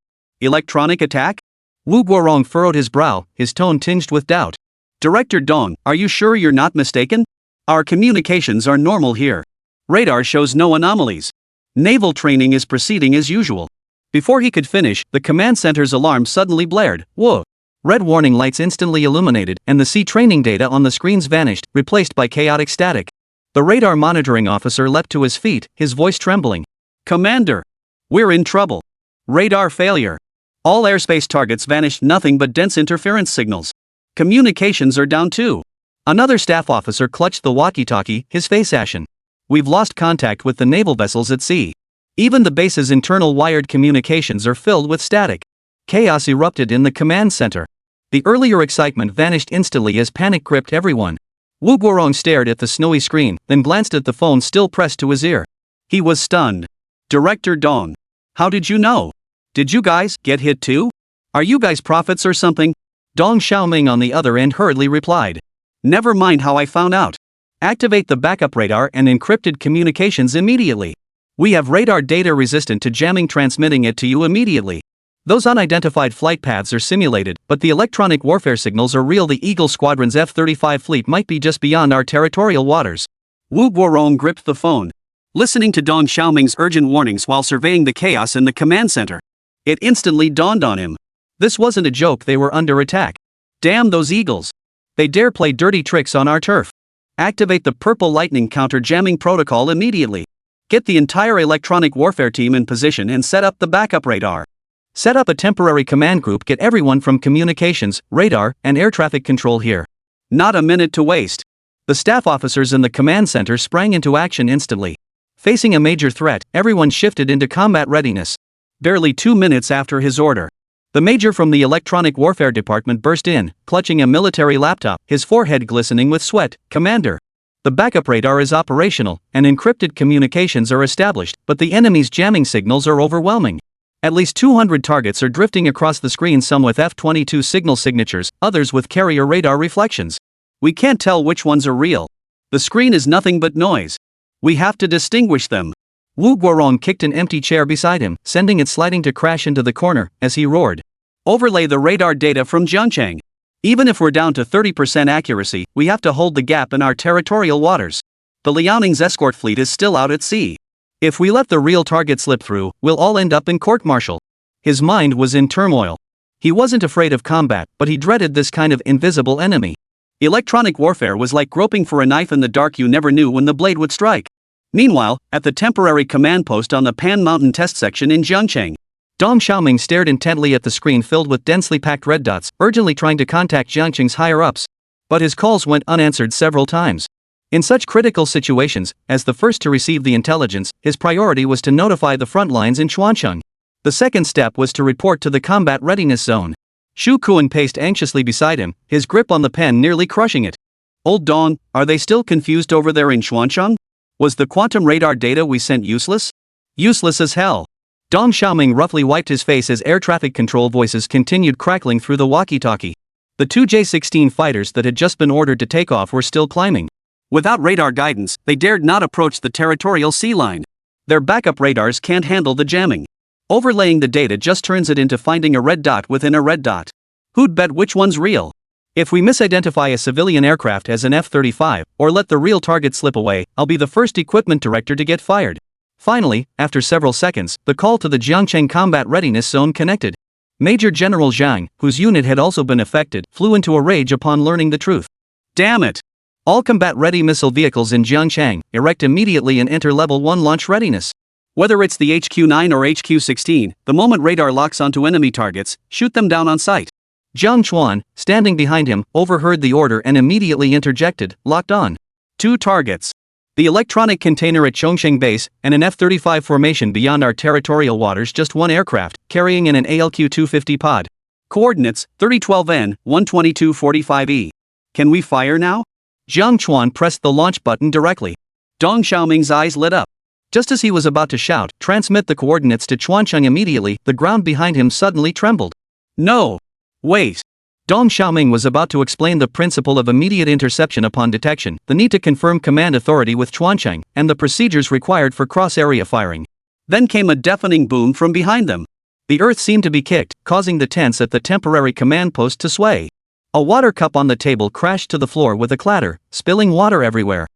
Electronic attack? Wu Guorong furrowed his brow, his tone tinged with doubt. Director Dong, are you sure you're not mistaken? Our communications are normal here. Radar shows no anomalies. Naval training is proceeding as usual. Before he could finish, the command center's alarm suddenly blared. Whoa! Red warning lights instantly illuminated, and the sea training data on the screens vanished, replaced by chaotic static. The radar monitoring officer leapt to his feet, his voice trembling. Commander! We're in trouble. Radar failure. All airspace targets vanished, nothing but dense interference signals. Communications are down too. Another staff officer clutched the walkie-talkie, his face ashen. We've lost contact with the naval vessels at sea. Even the base's internal wired communications are filled with static. Chaos erupted in the command center. The earlier excitement vanished instantly as panic gripped everyone. Wu Guorong stared at the snowy screen, then glanced at the phone still pressed to his ear. He was stunned. Director Dong. How did you know? Did you guys get hit too? Are you guys prophets or something? Dong Xiaoming on the other end hurriedly replied. Never mind how I found out. Activate the backup radar and encrypted communications immediately. We have radar data resistant to jamming, transmitting it to you immediately. Those unidentified flight paths are simulated, but the electronic warfare signals are real. The Eagle Squadron's F-35 fleet might be just beyond our territorial waters. Wu Guorong gripped the phone, listening to Dong Xiaoming's urgent warnings while surveying the chaos in the command center. It instantly dawned on him. This wasn't a joke, they were under attack. Damn those Eagles. They dare play dirty tricks on our turf. Activate the Purple Lightning counter-jamming protocol immediately. Get the entire electronic warfare team in position and set up the backup radar. Set up a temporary command group. Get everyone from communications, radar, and air traffic control here. Not a minute to waste. The staff officers in the command center sprang into action instantly. Facing a major threat, everyone shifted into combat readiness. Barely 2 minutes after his order, the major from the electronic warfare department burst in, clutching a military laptop, his forehead glistening with sweat. Commander! The backup radar is operational, and encrypted communications are established, but the enemy's jamming signals are overwhelming. At least 200 targets are drifting across the screen, some with F-22 signal signatures, others with carrier radar reflections. We can't tell which ones are real. The screen is nothing but noise. We have to distinguish them. Wu Guorong kicked an empty chair beside him, sending it sliding to crash into the corner, as he roared. Overlay the radar data from Jiangcheng. Even if we're down to 30% accuracy, we have to hold the gap in our territorial waters. The Liaoning's escort fleet is still out at sea. If we let the real target slip through, we'll all end up in court-martial. His mind was in turmoil. He wasn't afraid of combat, but he dreaded this kind of invisible enemy. Electronic warfare was like groping for a knife in the dark. You never knew when the blade would strike. Meanwhile, at the temporary command post on the Pan Mountain test section in Jiangcheng, Dong Xiaoming stared intently at the screen filled with densely packed red dots, urgently trying to contact Jiangcheng's higher-ups. But his calls went unanswered several times. In such critical situations, as the first to receive the intelligence, his priority was to notify the front lines in Chuancheng. The second step was to report to the combat readiness zone. Shu Kuan paced anxiously beside him, his grip on the pen nearly crushing it. Old Dong, are they still confused over there in Chuancheng? Was the quantum radar data we sent useless? Useless as hell. Dong Xiaoming roughly wiped his face as air traffic control voices continued crackling through the walkie-talkie. The two J-16 fighters that had just been ordered to take off were still climbing. Without radar guidance, they dared not approach the territorial sea line. Their backup radars can't handle the jamming. Overlaying the data just turns it into finding a red dot within a red dot. Who'd bet which one's real? If we misidentify a civilian aircraft as an F-35, or let the real target slip away, I'll be the first equipment director to get fired. Finally, after several seconds, the call to the Jiangcheng Combat Readiness Zone connected. Major General Zhang, whose unit had also been affected, flew into a rage upon learning the truth. Damn it! All combat-ready missile vehicles in Jiangcheng, erect immediately and enter Level 1 launch readiness. Whether it's the HQ-9 or HQ-16, the moment radar locks onto enemy targets, shoot them down on sight. Jiang Chuan, standing behind him, overheard the order and immediately interjected, locked on. 2 targets. The electronic container at Chongqing Base, and an F-35 formation beyond our territorial waters, just 1 aircraft, carrying in an ALQ-250 pod. Coordinates, 3012N, 12245E. Can we fire now? Jiang Chuan pressed the launch button directly. Dong Xiaoming's eyes lit up. Just as he was about to shout, transmit the coordinates to Chuancheng immediately, the ground behind him suddenly trembled. No! Wait! Dong Xiaoming was about to explain the principle of immediate interception upon detection, the need to confirm command authority with Chuancheng, and the procedures required for cross-area firing. Then came a deafening boom from behind them. The earth seemed to be kicked, causing the tents at the temporary command post to sway. A water cup on the table crashed to the floor with a clatter, spilling water everywhere.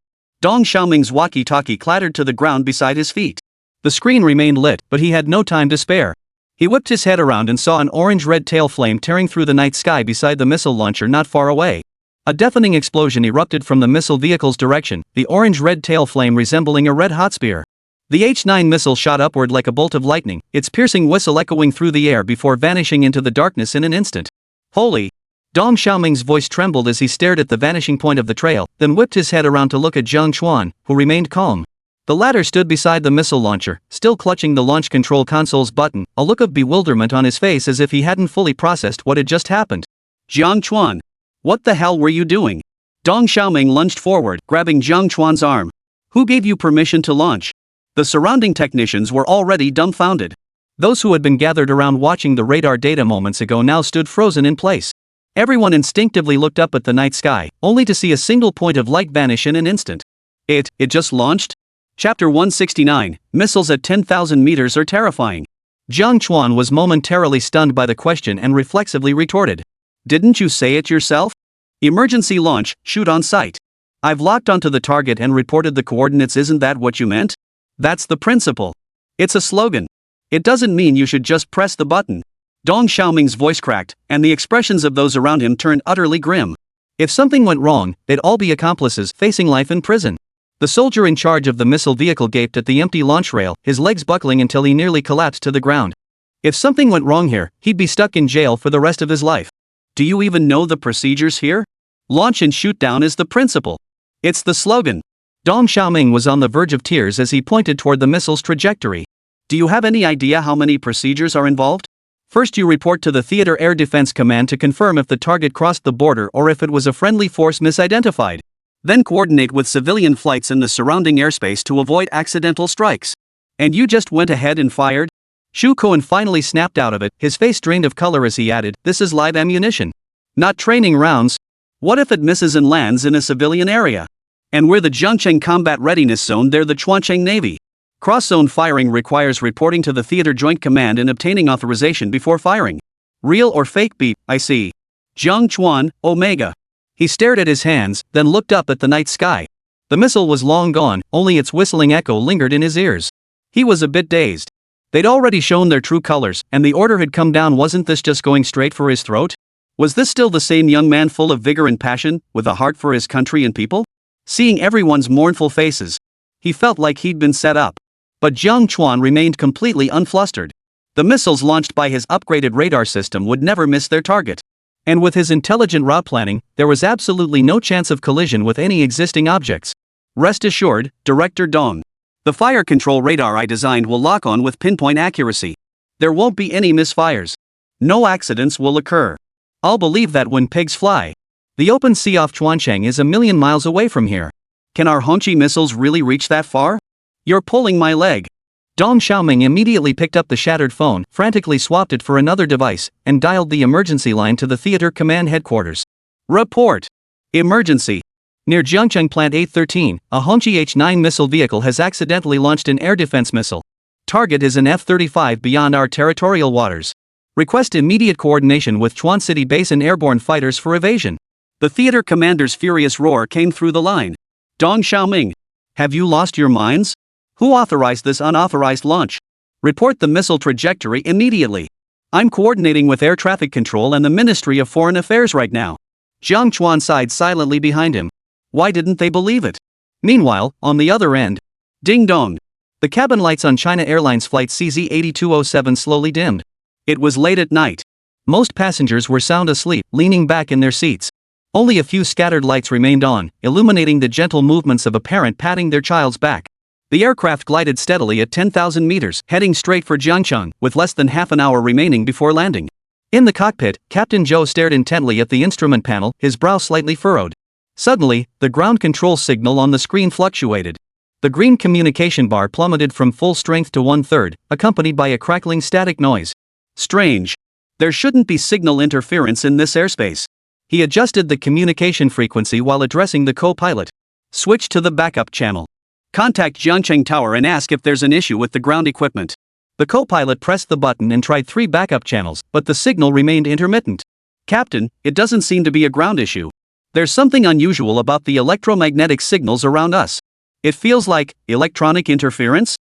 Dong Xiaoming's walkie-talkie clattered to the ground beside his feet. The screen remained lit, but he had no time to spare. He whipped his head around and saw an orange-red tail flame tearing through the night sky beside the missile launcher not far away. A deafening explosion erupted from the missile vehicle's direction, the orange-red tail flame resembling a red-hot spear. The H-9 missile shot upward like a bolt of lightning, its piercing whistle echoing through the air before vanishing into the darkness in an instant. Holy! Dong Xiaoming's voice trembled as he stared at the vanishing point of the trail, then whipped his head around to look at Jiang Chuan, who remained calm. The latter stood beside the missile launcher, still clutching the launch control console's button, a look of bewilderment on his face as if he hadn't fully processed what had just happened. Jiang Chuan! What the hell were you doing? Dong Xiaoming lunged forward, grabbing Jiang Chuan's arm. Who gave you permission to launch? The surrounding technicians were already dumbfounded. Those who had been gathered around watching the radar data moments ago now stood frozen in place. Everyone instinctively looked up at the night sky, only to see a single point of light vanish in an instant. It just launched? Chapter 169, Missiles at 10,000 meters are terrifying. Jiang Chuan was momentarily stunned by the question and reflexively retorted. Didn't you say it yourself? Emergency launch, shoot on sight. I've locked onto the target and reported the coordinates, isn't that what you meant? That's the principle. It's a slogan. It doesn't mean you should just press the button. Dong Xiaoming's voice cracked, and the expressions of those around him turned utterly grim. If something went wrong, they'd all be accomplices facing life in prison. The soldier in charge of the missile vehicle gaped at the empty launch rail, his legs buckling until he nearly collapsed to the ground. If something went wrong here, he'd be stuck in jail for the rest of his life. Do you even know the procedures here? Launch and shoot down is the principle. It's the slogan. Dong Xiaoming was on the verge of tears as he pointed toward the missile's trajectory. Do you have any idea how many procedures are involved? First, you report to the Theater Air Defense Command to confirm if the target crossed the border or if it was a friendly force misidentified. Then coordinate with civilian flights in the surrounding airspace to avoid accidental strikes. And you just went ahead and fired? Shu Kuan finally snapped out of it, his face drained of color as he added, this is live ammunition. Not training rounds. What if it misses and lands in a civilian area? And we're the Jiangcheng Combat Readiness Zone, they're the Chuancheng Navy. Cross-zone firing requires reporting to the Theater Joint Command and obtaining authorization before firing. Real or fake? Beep, I see. Jiang Chuan, Omega. He stared at his hands, then looked up at the night sky. The missile was long gone, only its whistling echo lingered in his ears. He was a bit dazed. They'd already shown their true colors, and the order had come down. Wasn't this just going straight for his throat? Was this still the same young man full of vigor and passion, with a heart for his country and people? Seeing everyone's mournful faces, he felt like he'd been set up. But Jiang Chuan remained completely unflustered. The missiles launched by his upgraded radar system would never miss their target. And with his intelligent route planning, there was absolutely no chance of collision with any existing objects. Rest assured, Director Dong. The fire control radar I designed will lock on with pinpoint accuracy. There won't be any misfires. No accidents will occur. I'll believe that when pigs fly. The open sea off Chuancheng is a million miles away from here. Can our Hongqi missiles really reach that far? You're pulling my leg. Dong Xiaoming immediately picked up the shattered phone, frantically swapped it for another device, and dialed the emergency line to the theater command headquarters. Report. Emergency. Near Jiangcheng Plant 813, a Hongqi H-9 missile vehicle has accidentally launched an air defense missile. Target is an F-35 beyond our territorial waters. Request immediate coordination with Chuan City Basin airborne fighters for evasion. The theater commander's furious roar came through the line. Dong Xiaoming. Have you lost your minds? Who authorized this unauthorized launch? Report the missile trajectory immediately. I'm coordinating with Air Traffic Control and the Ministry of Foreign Affairs right now. Jiang Chuan sighed silently behind him. Why didn't they believe it? Meanwhile, on the other end. Jingdong. The cabin lights on China Airlines Flight CZ8207 slowly dimmed. It was late at night. Most passengers were sound asleep, leaning back in their seats. Only a few scattered lights remained on, illuminating the gentle movements of a parent patting their child's back. The aircraft glided steadily at 10,000 meters, heading straight for Jiangcheng, with less than half an hour remaining before landing. In the cockpit, Captain Zhou stared intently at the instrument panel, his brow slightly furrowed. Suddenly, the ground control signal on the screen fluctuated. The green communication bar plummeted from full strength to 1/3, accompanied by a crackling static noise. Strange. There shouldn't be signal interference in this airspace. He adjusted the communication frequency while addressing the co-pilot. Switch to the backup channel. Contact Jiangcheng Tower and ask if there's an issue with the ground equipment. The co-pilot pressed the button and tried 3 backup channels, but the signal remained intermittent. Captain, it doesn't seem to be a ground issue. There's something unusual about the electromagnetic signals around us. It feels like electronic interference?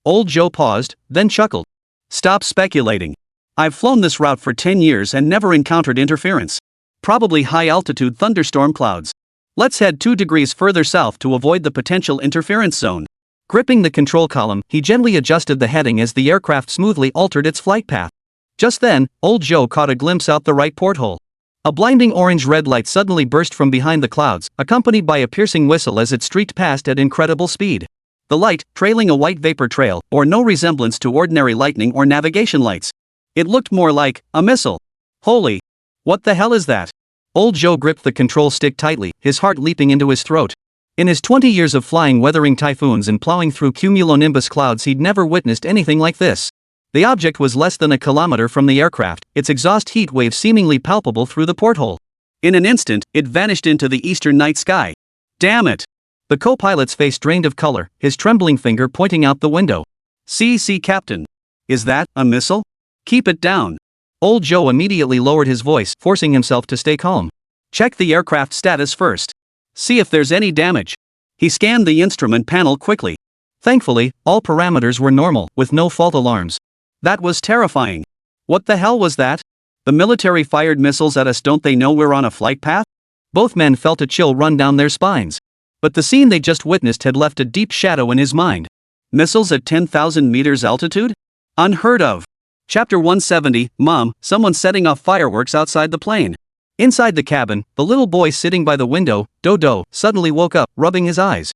Old Joe paused, then chuckled. Stop speculating. I've flown this route for 10 years and never encountered interference. Probably high-altitude thunderstorm clouds. Let's head 2 degrees further south to avoid the potential interference zone. Gripping the control column, he gently adjusted the heading as the aircraft smoothly altered its flight path. Just then, Old Joe caught a glimpse out the right porthole. A blinding orange-red light suddenly burst from behind the clouds, accompanied by a piercing whistle as it streaked past at incredible speed. The light, trailing a white vapor trail, bore no resemblance to ordinary lightning or navigation lights. It looked more like a missile. Holy! What the hell is that? Old Joe gripped the control stick tightly, his heart leaping into his throat. In his 20 years of flying, weathering typhoons and plowing through cumulonimbus clouds, he'd never witnessed anything like this. The object was less than a kilometer from the aircraft, its exhaust heat wave seemingly palpable through the porthole. In an instant, it vanished into the eastern night sky. Damn it! The co-pilot's face drained of color, his trembling finger pointing out the window. See, Captain. Is that a missile? Keep it down. Old Joe immediately lowered his voice, forcing himself to stay calm. Check the aircraft status first. See if there's any damage. He scanned the instrument panel quickly. Thankfully, all parameters were normal, with no fault alarms. That was terrifying. What the hell was that? The military fired missiles at us. Don't they know we're on a flight path? Both men felt a chill run down their spines. But the scene they just witnessed had left a deep shadow in his mind. Missiles at 10,000 meters altitude? Unheard of. Chapter 170, Mom, someone's setting off fireworks outside the plane. Inside the cabin, the little boy sitting by the window, Dodo, suddenly woke up, rubbing his eyes.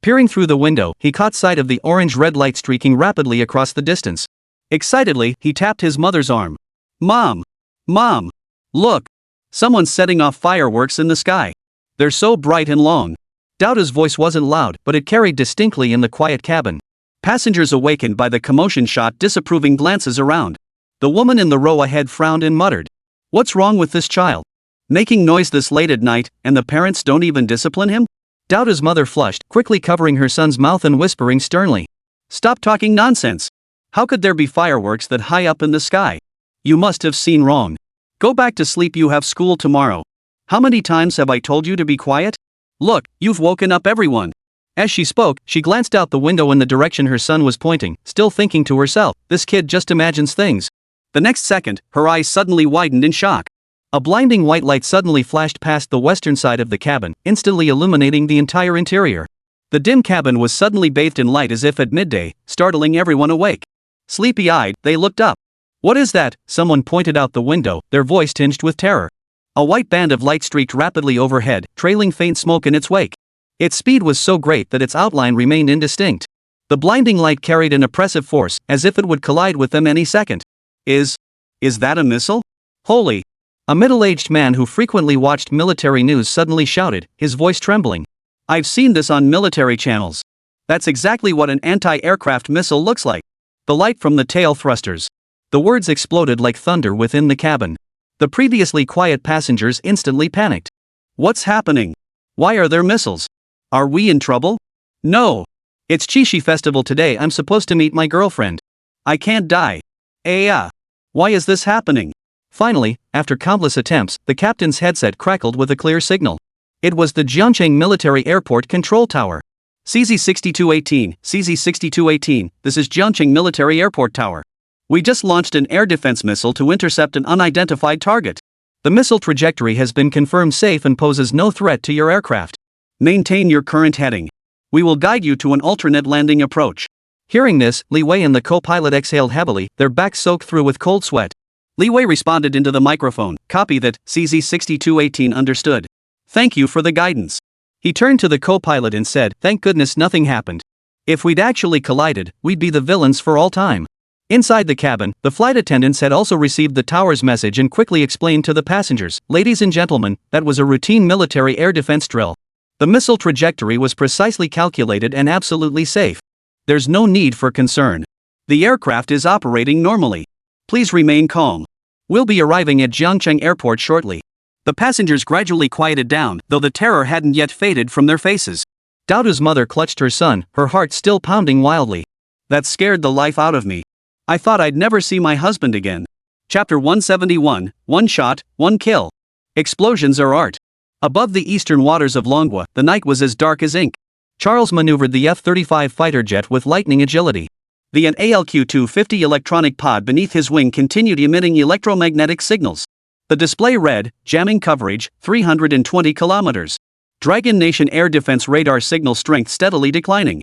Peering through the window, he caught sight of the orange-red light streaking rapidly across the distance. Excitedly, he tapped his mother's arm. Mom! Mom! Look! Someone's setting off fireworks in the sky. They're so bright and long. Dodo's voice wasn't loud, but it carried distinctly in the quiet cabin. Passengers awakened by the commotion shot disapproving glances around. The woman in the row ahead frowned and muttered. What's wrong with this child? Making noise this late at night, and the parents don't even discipline him? Dodo's mother flushed, quickly covering her son's mouth and whispering sternly. Stop talking nonsense. How could there be fireworks that high up in the sky? You must have seen wrong. Go back to sleep, you have school tomorrow. How many times have I told you to be quiet? Look, you've woken up everyone. As she spoke, she glanced out the window in the direction her son was pointing, still thinking to herself, this kid just imagines things. The next second, her eyes suddenly widened in shock. A blinding white light suddenly flashed past the western side of the cabin, instantly illuminating the entire interior. The dim cabin was suddenly bathed in light as if at midday, startling everyone awake. Sleepy-eyed, they looked up. What is that? Someone pointed out the window, their voice tinged with terror. A white band of light streaked rapidly overhead, trailing faint smoke in its wake. Its speed was so great that its outline remained indistinct. The blinding light carried an oppressive force, as if it would collide with them any second. Is that a missile? Holy! A middle-aged man who frequently watched military news suddenly shouted, his voice trembling. I've seen this on military channels. That's exactly what an anti-aircraft missile looks like. The light from the tail thrusters. The words exploded like thunder within the cabin. The previously quiet passengers instantly panicked. What's happening? Why are there missiles? Are we in trouble? No. It's Qixi Festival today. I'm supposed to meet my girlfriend. I can't die. Why is this happening? Finally, after countless attempts, the captain's headset crackled with a clear signal. It was the Jiangchuan Military Airport Control Tower. CZ-6218, CZ-6218, this is Jiangchuan Military Airport Tower. We just launched an air defense missile to intercept an unidentified target. The missile trajectory has been confirmed safe and poses no threat to your aircraft. Maintain your current heading. We will guide you to an alternate landing approach. Hearing this, Li Wei and the co-pilot exhaled heavily, their backs soaked through with cold sweat. Li Wei responded into the microphone, copy that, CZ-6218 understood. Thank you for the guidance. He turned to the co-pilot and said, thank goodness nothing happened. If we'd actually collided, we'd be the villains for all time. Inside the cabin, the flight attendants had also received the tower's message and quickly explained to the passengers, ladies and gentlemen, that was a routine military air defense drill. The missile trajectory was precisely calculated and absolutely safe. There's no need for concern. The aircraft is operating normally. Please remain calm. We'll be arriving at Jiangchuan Airport shortly. The passengers gradually quieted down, though the terror hadn't yet faded from their faces. Daodu's mother clutched her son, her heart still pounding wildly. That scared the life out of me. I thought I'd never see my husband again. Chapter 171, One Shot, One Kill. Explosions are art. Above the eastern waters of Longguo, the night was as dark as ink. Charles maneuvered the F-35 fighter jet with lightning agility. The ALQ-250 electronic pod beneath his wing continued emitting electromagnetic signals. The display read, jamming coverage, 320 kilometers. Dragon Nation air defense radar signal strength steadily declining.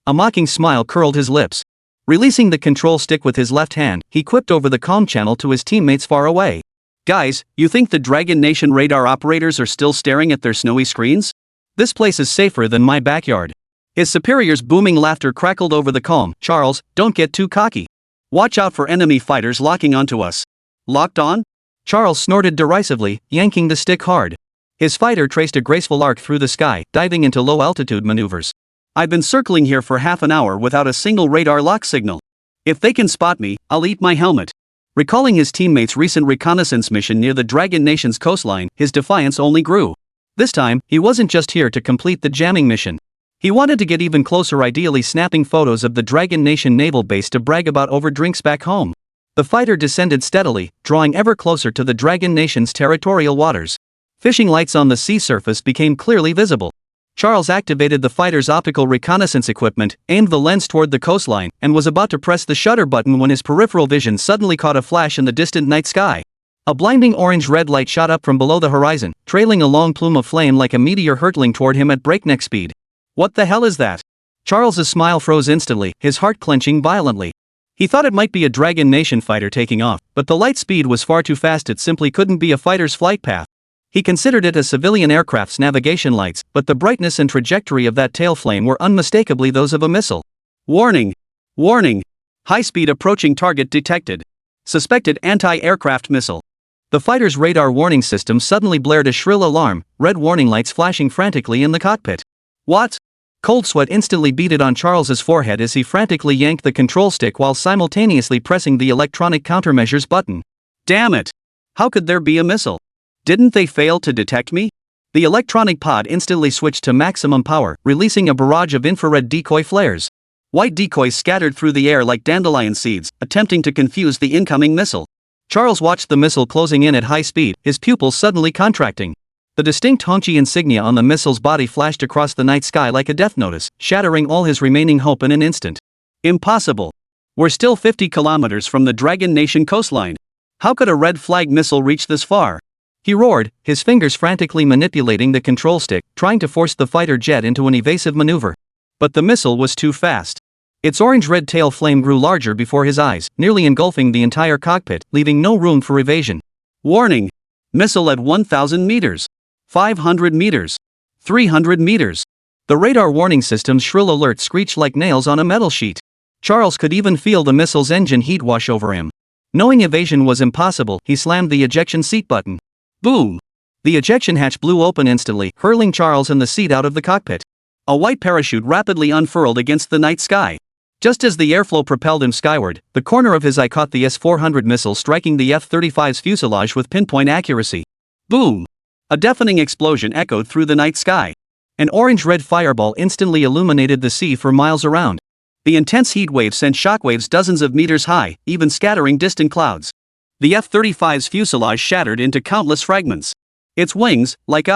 A mocking smile curled his lips. Releasing the control stick with his left hand, he quipped over the comm channel to his teammates far away. Guys, you think the Dragon Nation radar operators are still staring at their snowy screens? This place is safer than my backyard. His superior's booming laughter crackled over the calm. Charles, don't get too cocky. Watch out for enemy fighters locking onto us. Locked on? Charles snorted derisively, yanking the stick hard. His fighter traced a graceful arc through the sky, diving into low-altitude maneuvers. I've been circling here for half an hour without a single radar lock signal. If they can spot me, I'll eat my helmet. Recalling his teammates' recent reconnaissance mission near the Dragon Nation's coastline, his defiance only grew. This time, he wasn't just here to complete the jamming mission. He wanted to get even closer, ideally snapping photos of the Dragon Nation naval base to brag about over drinks back home. The fighter descended steadily, drawing ever closer to the Dragon Nation's territorial waters. Fishing lights on the sea surface became clearly visible. Charles activated the fighter's optical reconnaissance equipment, aimed the lens toward the coastline, and was about to press the shutter button when his peripheral vision suddenly caught a flash in the distant night sky. A blinding orange-red light shot up from below the horizon, trailing a long plume of flame like a meteor hurtling toward him at breakneck speed. What the hell is that? Charles's smile froze instantly, his heart clenching violently. He thought it might be a Dragon Nation fighter taking off, but the light speed was far too fast. It simply couldn't be a fighter's flight path. He considered it a civilian aircraft's navigation lights, but the brightness and trajectory of that tail flame were unmistakably those of a missile. Warning! Warning! High-speed approaching target detected. Suspected anti-aircraft missile. The fighter's radar warning system suddenly blared a shrill alarm, red warning lights flashing frantically in the cockpit. What? Cold sweat instantly beaded on Charles's forehead as he frantically yanked the control stick while simultaneously pressing the electronic countermeasures button. Damn it! How could there be a missile? Didn't they fail to detect me? The electronic pod instantly switched to maximum power, releasing a barrage of infrared decoy flares. White decoys scattered through the air like dandelion seeds, attempting to confuse the incoming missile. Charles watched the missile closing in at high speed, his pupils suddenly contracting. The distinct Hongqi insignia on the missile's body flashed across the night sky like a death notice, shattering all his remaining hope in an instant. Impossible. We're still 50 kilometers from the Dragon Nation coastline. How could a red flag missile reach this far? He roared, his fingers frantically manipulating the control stick, trying to force the fighter jet into an evasive maneuver. But the missile was too fast. Its orange-red tail flame grew larger before his eyes, nearly engulfing the entire cockpit, leaving no room for evasion. Warning! Missile at 1,000 meters. 500 meters. 300 meters. The radar warning system's shrill alert screeched like nails on a metal sheet. Charles could even feel the missile's engine heat wash over him. Knowing evasion was impossible, he slammed the ejection seat button. Boom! The ejection hatch blew open instantly, hurling Charles and the seat out of the cockpit. A white parachute rapidly unfurled against the night sky. Just as the airflow propelled him skyward, the corner of his eye caught the S-400 missile striking the F-35's fuselage with pinpoint accuracy. Boom! A deafening explosion echoed through the night sky. An orange-red fireball instantly illuminated the sea for miles around. The intense heat wave sent shockwaves dozens of meters high, even scattering distant clouds. The F-35's fuselage shattered into countless fragments. Its wings, like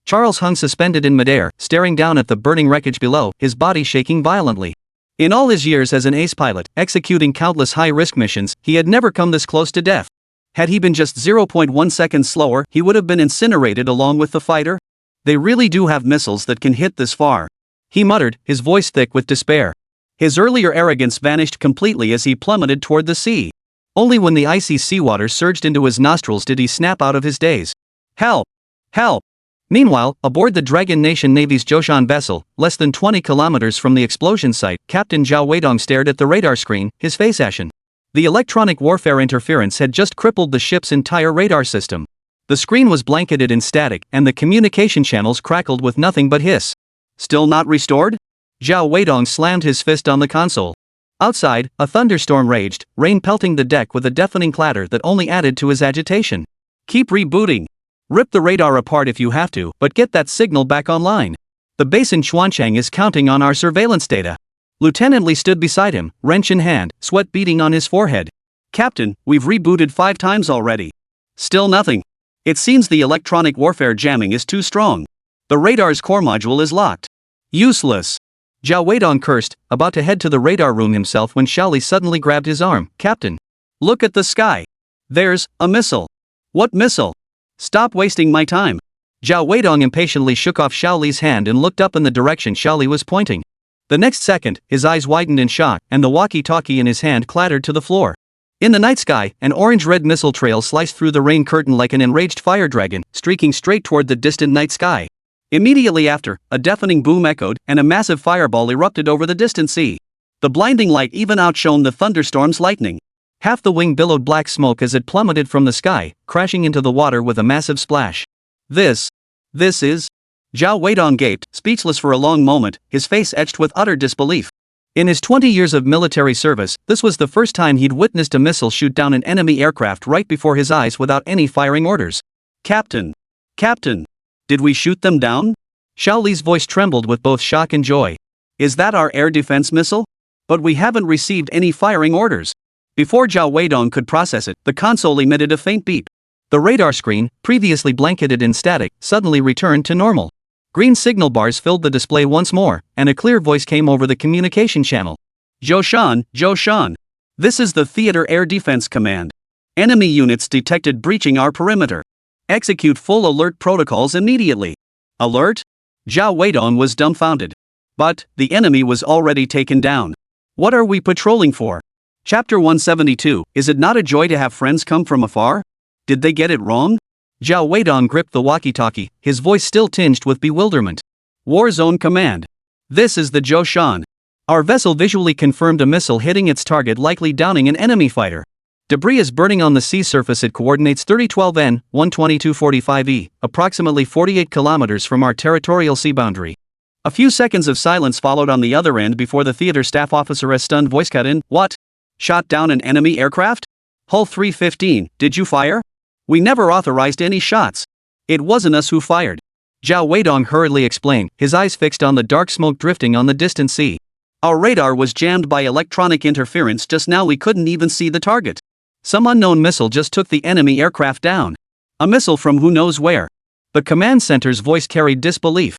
Charles hung suspended in midair, staring down at the burning wreckage below, his body shaking violently. In all his years as an ace pilot, executing countless high-risk missions, he had never come this close to death. Had he been just 0.1 seconds slower, he would have been incinerated along with the fighter. They really do have missiles that can hit this far. He muttered, his voice thick with despair. His earlier arrogance vanished completely as he plummeted toward the sea. Only when the icy seawater surged into his nostrils did he snap out of his daze. Help! Help! Meanwhile, aboard the Dragon Nation Navy's Jiang vessel, less than 20 kilometers from the explosion site, Captain Zhao Weidong stared at the radar screen, his face ashen. The electronic warfare interference had just crippled the ship's entire radar system. The screen was blanketed in static, and the communication channels crackled with nothing but hiss. Still not restored? Zhao Weidong slammed his fist on the console. Outside, a thunderstorm raged, rain pelting the deck with a deafening clatter that only added to his agitation. Keep rebooting. Rip the radar apart if you have to, but get that signal back online. The base in Chuancheng is counting on our surveillance data. Lieutenant Li stood beside him, wrench in hand, sweat beading on his forehead. Captain, we've rebooted 5 times already. Still nothing. It seems the electronic warfare jamming is too strong. The radar's core module is locked. Useless. Zhao Weidong cursed, about to head to the radar room himself when Xiao Li suddenly grabbed his arm. Captain. Look at the sky. There's a missile. What missile? Stop wasting my time. Zhao Weidong impatiently shook off Xiao Li's hand and looked up in the direction Xiao Li was pointing. The next second, his eyes widened in shock, and the walkie-talkie in his hand clattered to the floor. In the night sky, an orange-red missile trail sliced through the rain curtain like an enraged fire dragon, streaking straight toward the distant night sky. Immediately after, a deafening boom echoed, and a massive fireball erupted over the distant sea. The blinding light even outshone the thunderstorm's lightning. Half the wing billowed black smoke as it plummeted from the sky, crashing into the water with a massive splash. This is... Zhao Weidong gaped, speechless for a long moment, his face etched with utter disbelief. In his 20 years of military service, this was the first time he'd witnessed a missile shoot down an enemy aircraft right before his eyes without any firing orders. Captain! Captain! Did we shoot them down? Xiao Li's voice trembled with both shock and joy. Is that our air defense missile? But we haven't received any firing orders. Before Zhao Weidong could process it, the console emitted a faint beep. The radar screen, previously blanketed in static, suddenly returned to normal. Green signal bars filled the display once more, and a clear voice came over the communication channel. Zhou Shan. This is the Theater Air Defense Command. Enemy units detected breaching our perimeter. Execute full alert protocols immediately. Alert? Zhao Weidong was dumbfounded. But, the enemy was already taken down. What are we patrolling for? Chapter 172, is it not a joy to have friends come from afar? Did they get it wrong? Zhao Weidong gripped the walkie-talkie, his voice still tinged with bewilderment. War Zone Command. This is the Zhou Shan. Our vessel visually confirmed a missile hitting its target, likely downing an enemy fighter. Debris is burning on the sea surface at coordinates 3012N, 12245E, approximately 48 kilometers from our territorial sea boundary. A few seconds of silence followed on the other end before the theater staff officer's stunned voice cut in. What? Shot down an enemy aircraft? Hull 315, did you fire? We never authorized any shots. It wasn't us who fired. Zhao Weidong hurriedly explained, his eyes fixed on the dark smoke drifting on the distant sea. Our radar was jammed by electronic interference just now, we couldn't even see the target. Some unknown missile just took the enemy aircraft down. A missile from who knows where. The command center's voice carried disbelief.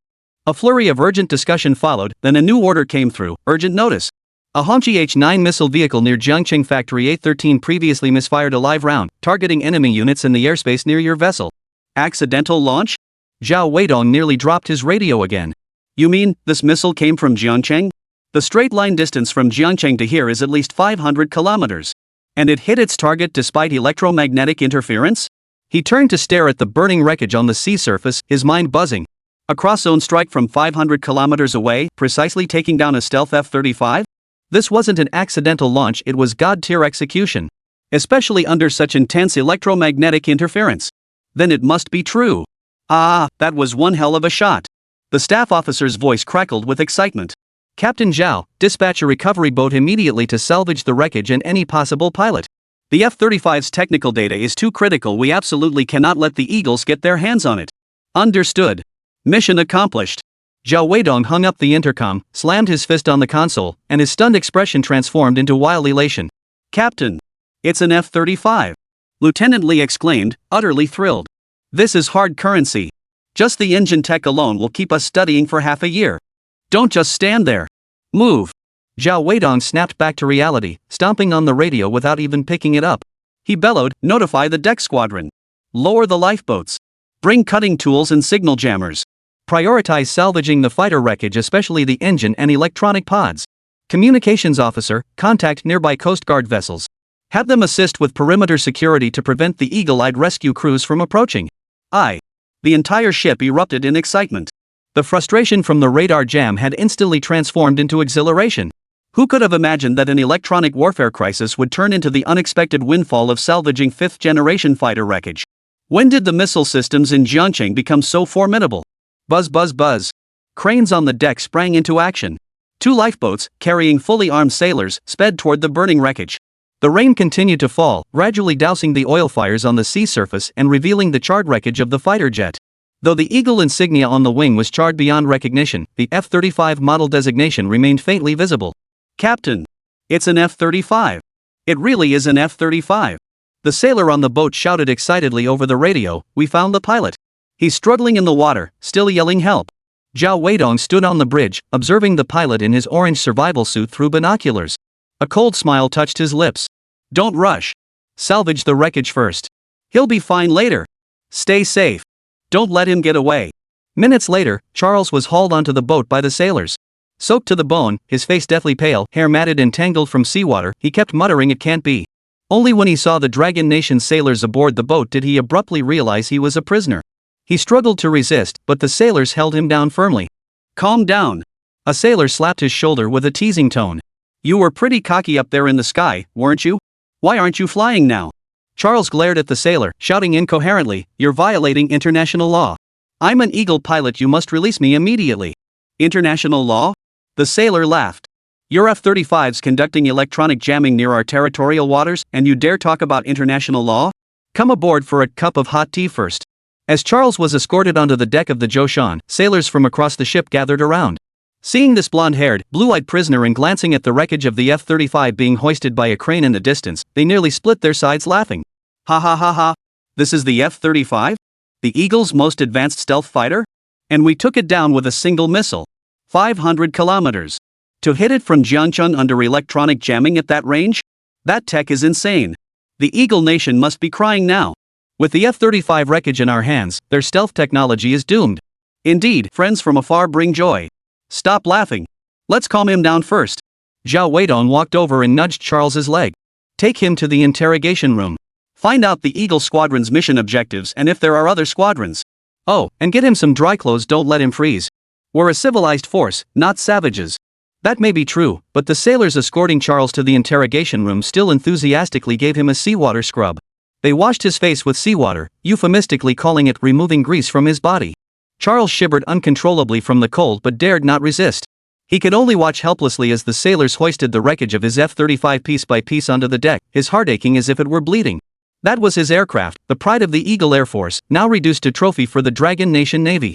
A flurry of urgent discussion followed, then a new order came through, urgent notice. A Hongqi H-9 missile vehicle near Jiangcheng Factory 813 previously misfired a live round, targeting enemy units in the airspace near your vessel. Accidental launch? Zhao Weidong nearly dropped his radio again. You mean, this missile came from Jiangcheng? The straight line distance from Jiangcheng to here is at least 500 kilometers. And it hit its target despite electromagnetic interference? He turned to stare at the burning wreckage on the sea surface, his mind buzzing. A cross-zone strike from 500 kilometers away, precisely taking down a stealth F-35? This wasn't an accidental launch, it was God-tier execution. Especially under such intense electromagnetic interference. Then it must be true. Ah, that was one hell of a shot. The staff officer's voice crackled with excitement. Captain Zhao, dispatch a recovery boat immediately to salvage the wreckage and any possible pilot. The F-35's technical data is too critical, we absolutely cannot let the Eagles get their hands on it. Understood. Mission accomplished. Zhao Weidong hung up the intercom, slammed his fist on the console, and his stunned expression transformed into wild elation. Captain! It's an F-35. Lieutenant Li exclaimed, utterly thrilled. This is hard currency. Just the engine tech alone will keep us studying for half a year. Don't just stand there. Move. Zhao Weidong snapped back to reality, stomping on the radio without even picking it up. He bellowed, notify the deck squadron. Lower the lifeboats. Bring cutting tools and signal jammers. Prioritize salvaging the fighter wreckage, especially the engine and electronic pods. Communications officer, contact nearby Coast Guard vessels. Have them assist with perimeter security to prevent the eagle-eyed rescue crews from approaching. Aye. The entire ship erupted in excitement. The frustration from the radar jam had instantly transformed into exhilaration. Who could have imagined that an electronic warfare crisis would turn into the unexpected windfall of salvaging fifth-generation fighter wreckage? When did the missile systems in Jiangchuan become so formidable? Buzz buzz buzz. Cranes on the deck sprang into action. 2 lifeboats, carrying fully armed sailors, sped toward the burning wreckage. The rain continued to fall, gradually dousing the oil fires on the sea surface and revealing the charred wreckage of the fighter jet. Though the Eagle insignia on the wing was charred beyond recognition, the F-35 model designation remained faintly visible. Captain! It's an F-35. It really is an F-35. The sailor on the boat shouted excitedly over the radio, we found the pilot. He's struggling in the water, still yelling help. Zhao Weidong stood on the bridge, observing the pilot in his orange survival suit through binoculars. A cold smile touched his lips. Don't rush. Salvage the wreckage first. He'll be fine later. Stay safe. Don't let him get away. Minutes later, Charles was hauled onto the boat by the sailors. Soaked to the bone, his face deathly pale, hair matted and tangled from seawater, he kept muttering it can't be. Only when he saw the Dragon Nation sailors aboard the boat did he abruptly realize he was a prisoner. He struggled to resist, but the sailors held him down firmly. Calm down. A sailor slapped his shoulder with a teasing tone. You were pretty cocky up there in the sky, weren't you? Why aren't you flying now? Charles glared at the sailor, shouting incoherently, you're violating international law. I'm an Eagle pilot, you must release me immediately. International law? The sailor laughed. Your F-35's conducting electronic jamming near our territorial waters, and you dare talk about international law? Come aboard for a cup of hot tea first. As Charles was escorted onto the deck of the Zhoushan, sailors from across the ship gathered around. Seeing this blonde-haired, blue-eyed prisoner and glancing at the wreckage of the F-35 being hoisted by a crane in the distance, they nearly split their sides laughing. Ha ha ha ha. This is the F-35? The Eagle's most advanced stealth fighter? And we took it down with a single missile. 500 kilometers. To hit it from Jiang Chuan under electronic jamming at that range? That tech is insane. The Eagle Nation must be crying now. With the F-35 wreckage in our hands, their stealth technology is doomed. Indeed, friends from afar bring joy. Stop laughing. Let's calm him down first. Zhao Weidong walked over and nudged Charles's leg. Take him to the interrogation room. Find out the Eagle Squadron's mission objectives and if there are other squadrons. Oh, and get him some dry clothes, don't let him freeze. We're a civilized force, not savages. That may be true, but the sailors escorting Charles to the interrogation room still enthusiastically gave him a seawater scrub. They washed his face with seawater, euphemistically calling it removing grease from his body. Charles shivered uncontrollably from the cold but dared not resist. He could only watch helplessly as the sailors hoisted the wreckage of his F-35 piece by piece onto the deck, his heart aching as if it were bleeding. That was his aircraft, the pride of the Eagle Air Force, now reduced to trophy for the Dragon Nation Navy.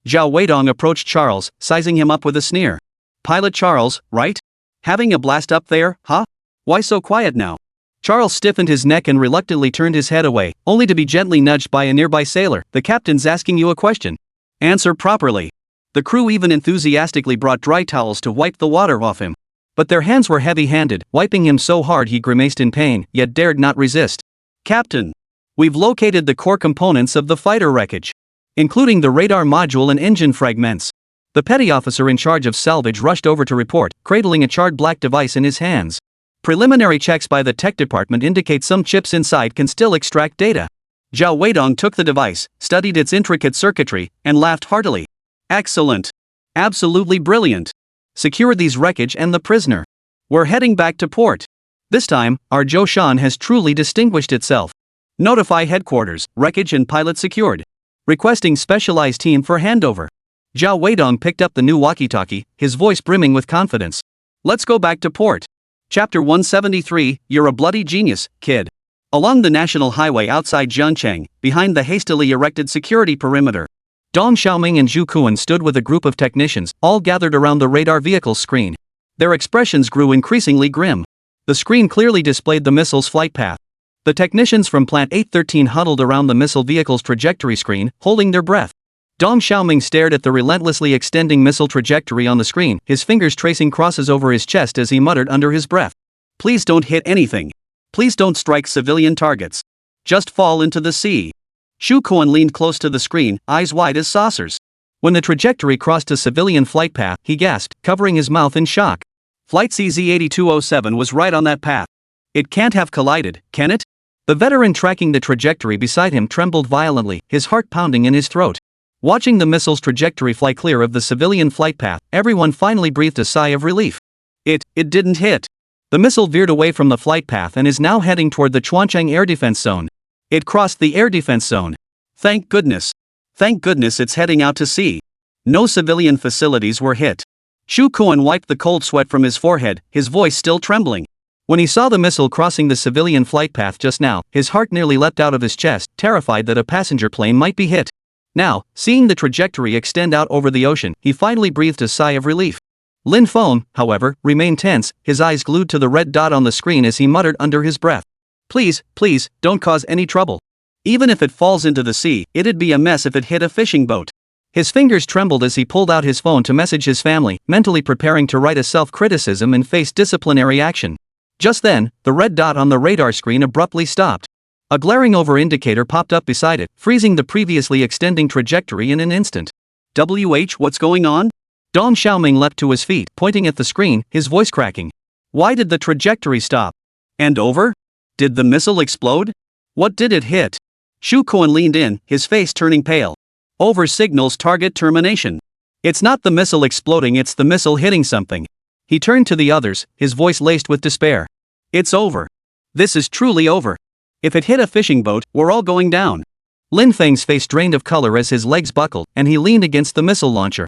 Zhao Weidong approached Charles, sizing him up with a sneer. Pilot Charles, right? Having a blast up there, huh? Why so quiet now? Charles stiffened his neck and reluctantly turned his head away, only to be gently nudged by a nearby sailor. The captain's asking you a question. Answer properly. The crew even enthusiastically brought dry towels to wipe the water off him. But their hands were heavy-handed, wiping him so hard he grimaced in pain, yet dared not resist. Captain, we've located the core components of the fighter wreckage, including the radar module and engine fragments. The petty officer in charge of salvage rushed over to report, cradling a charred black device in his hands. Preliminary checks by the tech department indicate some chips inside can still extract data. Zhao Weidong took the device, studied its intricate circuitry, and laughed heartily. Excellent. Absolutely brilliant. Secure these wreckage and the prisoner. We're heading back to port. This time, our Zhoushan has truly distinguished itself. Notify headquarters, wreckage and pilot secured. Requesting specialized team for handover. Zhao Weidong picked up the new walkie-talkie, his voice brimming with confidence. Let's go back to port. Chapter 173, You're a bloody genius, kid. Along the national highway outside Jiangcheng, behind the hastily erected security perimeter, Dong Xiaoming and Zhu Kuan stood with a group of technicians, all gathered around the radar vehicle screen. Their expressions grew increasingly grim. The screen clearly displayed the missile's flight path. The technicians from Plant 813 huddled around the missile vehicle's trajectory screen, holding their breath. Dong Xiaoming stared at the relentlessly extending missile trajectory on the screen, his fingers tracing crosses over his chest as he muttered under his breath. Please don't hit anything. Please don't strike civilian targets. Just fall into the sea. Zhu Kuan leaned close to the screen, eyes wide as saucers. When the trajectory crossed a civilian flight path, he gasped, covering his mouth in shock. Flight CZ-8207 was right on that path. It can't have collided, can it? The veteran tracking the trajectory beside him trembled violently, his heart pounding in his throat. Watching the missile's trajectory fly clear of the civilian flight path, everyone finally breathed a sigh of relief. It didn't hit. The missile veered away from the flight path and is now heading toward the Chuancheng air defense zone. It crossed the air defense zone. Thank goodness. Thank goodness it's heading out to sea. No civilian facilities were hit. Zhu Kuan wiped the cold sweat from his forehead, his voice still trembling. When he saw the missile crossing the civilian flight path just now, his heart nearly leapt out of his chest, terrified that a passenger plane might be hit. Now, seeing the trajectory extend out over the ocean, he finally breathed a sigh of relief. Lin Feng, however, remained tense, his eyes glued to the red dot on the screen as he muttered under his breath. Please, don't cause any trouble. Even if it falls into the sea, it'd be a mess if it hit a fishing boat. His fingers trembled as he pulled out his phone to message his family, mentally preparing to write a self-criticism and face disciplinary action. Just then, the red dot on the radar screen abruptly stopped. A glaring over indicator popped up beside it, freezing the previously extending trajectory in an instant. What's going on? Dong Xiaoming leapt to his feet, pointing at the screen, his voice cracking. Why did the trajectory stop? And over? Did the missile explode? What did it hit? Zhu Kuan leaned in, his face turning pale. Over signals target termination. It's not the missile exploding, it's the missile hitting something. He turned to the others, his voice laced with despair. It's over. This is truly over. If it hit a fishing boat, we're all going down. Lin Feng's face drained of color as his legs buckled, and he leaned against the missile launcher.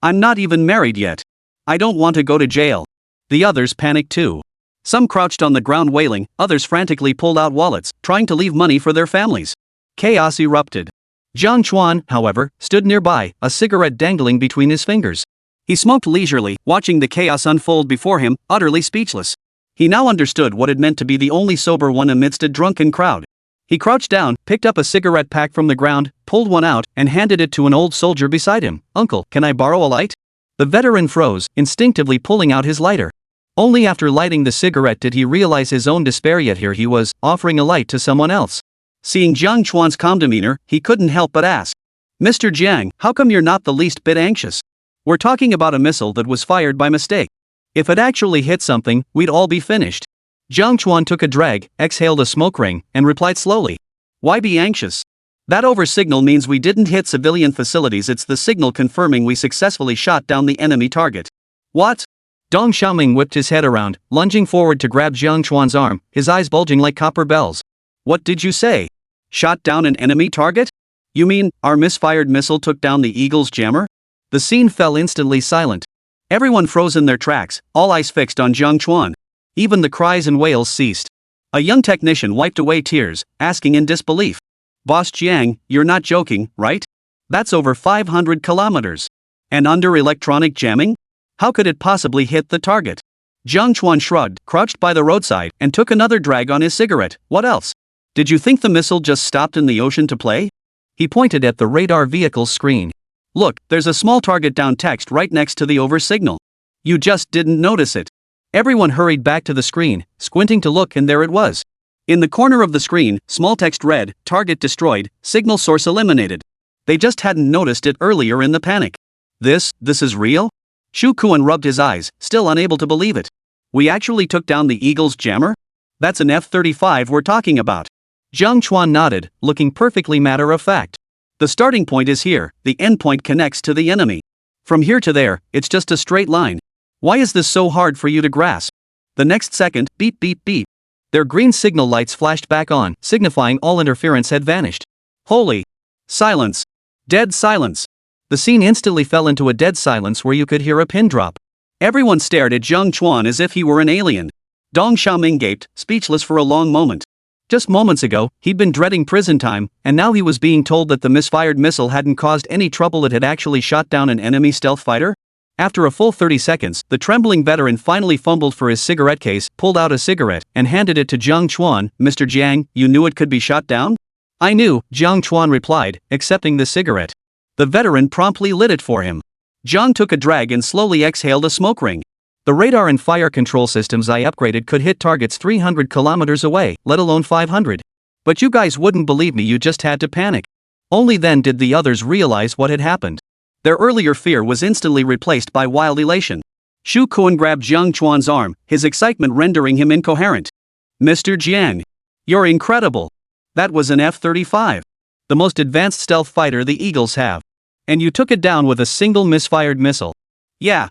I'm not even married yet. I don't want to go to jail. The others panicked too. Some crouched on the ground wailing, others frantically pulled out wallets, trying to leave money for their families. Chaos erupted. Jiang Chuan, however, stood nearby, a cigarette dangling between his fingers. He smoked leisurely, watching the chaos unfold before him, utterly speechless. He now understood what it meant to be the only sober one amidst a drunken crowd. He crouched down, picked up a cigarette pack from the ground, pulled one out, and handed it to an old soldier beside him. Uncle, can I borrow a light? The veteran froze, instinctively pulling out his lighter. Only after lighting the cigarette did he realize his own despair, yet here he was, offering a light to someone else. Seeing Jiang Chuan's calm demeanor, he couldn't help but ask. Mr. Jiang, how come you're not the least bit anxious? We're talking about a missile that was fired by mistake. If it actually hit something, we'd all be finished. Jiang Chuan took a drag, exhaled a smoke ring, and replied slowly. Why be anxious? That over signal means we didn't hit civilian facilities, it's the signal confirming we successfully shot down the enemy target. What? Dong Xiaoming whipped his head around, lunging forward to grab Jiang Chuan's arm, his eyes bulging like copper bells. What did you say? Shot down an enemy target? You mean, our misfired missile took down the Eagle's jammer? The scene fell instantly silent. Everyone froze in their tracks, all eyes fixed on Jiang Chuan. Even the cries and wails ceased. A young technician wiped away tears, asking in disbelief. Boss Jiang, you're not joking, right? That's over 500 kilometers. And under electronic jamming? How could it possibly hit the target? Jiang Chuan shrugged, crouched by the roadside, and took another drag on his cigarette. What else? Did you think the missile just stopped in the ocean to play? He pointed at the radar vehicle's screen. Look, there's a small target down text right next to the over signal. You just didn't notice it. Everyone hurried back to the screen, squinting to look, and there it was. In the corner of the screen, small text read, target destroyed, signal source eliminated. They just hadn't noticed it earlier in the panic. This is real? Zhu Kuan rubbed his eyes, still unable to believe it. We actually took down the Eagle's jammer? That's an F-35 we're talking about. Jiang Chuan nodded, looking perfectly matter-of-fact. The starting point is here, the end point connects to the enemy. From here to there, it's just a straight line. Why is this so hard for you to grasp? The next second, beep beep beep. Their green signal lights flashed back on, signifying all interference had vanished. Holy! Silence! Dead silence! The scene instantly fell into a dead silence where you could hear a pin drop. Everyone stared at Jiang Chuan as if he were an alien. Dong Xiaoming gaped, speechless for a long moment. Just moments ago, he'd been dreading prison time, and now he was being told that the misfired missile hadn't caused any trouble, it had actually shot down an enemy stealth fighter? After a full 30 seconds, the trembling veteran finally fumbled for his cigarette case, pulled out a cigarette, and handed it to Jiang Chuan. "Mr. Jiang, you knew it could be shot down?" "I knew," Jiang Chuan replied, accepting the cigarette. The veteran promptly lit it for him. Jiang took a drag and slowly exhaled a smoke ring. "The radar and fire control systems I upgraded could hit targets 300 kilometers away, let alone 500. But you guys wouldn't believe me, you just had to panic." Only then did the others realize what had happened. Their earlier fear was instantly replaced by wild elation. Shu Kuan grabbed Jiang Chuan's arm, his excitement rendering him incoherent. "Mr. Jiang, you're incredible. That was an F-35. The most advanced stealth fighter the Eagles have. And you took it down with a single misfired missile. Yeah.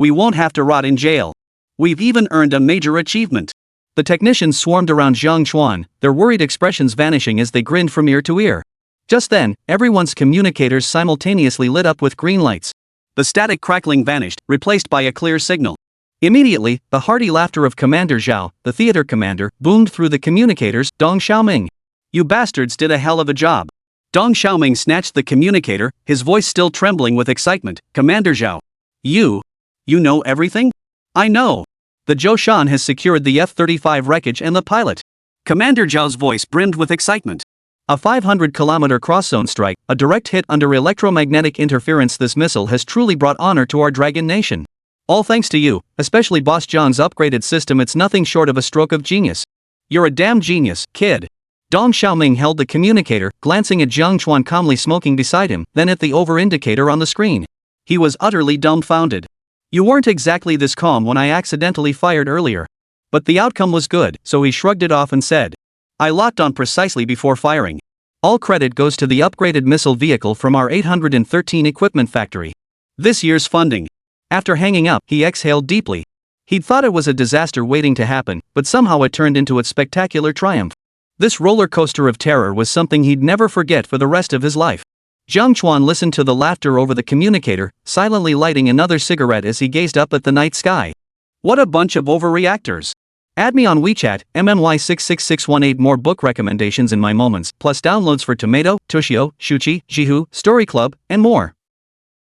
We won't have to rot in jail. We've even earned a major achievement." The technicians swarmed around Jiang Chuan, their worried expressions vanishing as they grinned from ear to ear. Just then, everyone's communicators simultaneously lit up with green lights. The static crackling vanished, replaced by a clear signal. Immediately, the hearty laughter of Commander Zhao, the theater commander, boomed through the communicators. "Dong Xiaoming! You bastards did a hell of a job." Dong Xiaoming snatched the communicator, his voice still trembling with excitement. "Commander Zhao! You know everything?" "I know. The Zhoushan has secured the F-35 wreckage and the pilot." Commander Zhao's voice brimmed with excitement. "A 500-kilometer cross-zone strike, a direct hit under electromagnetic interference. This missile has truly brought honor to our dragon nation. All thanks to you, especially Boss Zhang's upgraded system. It's nothing short of a stroke of genius. You're a damn genius, kid." Dong Xiaoming held the communicator, glancing at Jiang Chuan calmly smoking beside him, then at the over indicator on the screen. He was utterly dumbfounded. "You weren't exactly this calm when I accidentally fired earlier. But the outcome was good, so he shrugged it off and said, I locked on precisely before firing. All credit goes to the upgraded missile vehicle from our 813 equipment factory. This year's funding." After hanging up, he exhaled deeply. He'd thought it was a disaster waiting to happen, but somehow it turned into a spectacular triumph. This roller coaster of terror was something he'd never forget for the rest of his life. Jiang Chuan listened to the laughter over the communicator, silently lighting another cigarette as he gazed up at the night sky. What a bunch of overreactors. Add me on WeChat, MNY66618. More book recommendations in my moments, plus downloads for Tomato, Tushio, Shuchi, Jihu, Story Club, and more.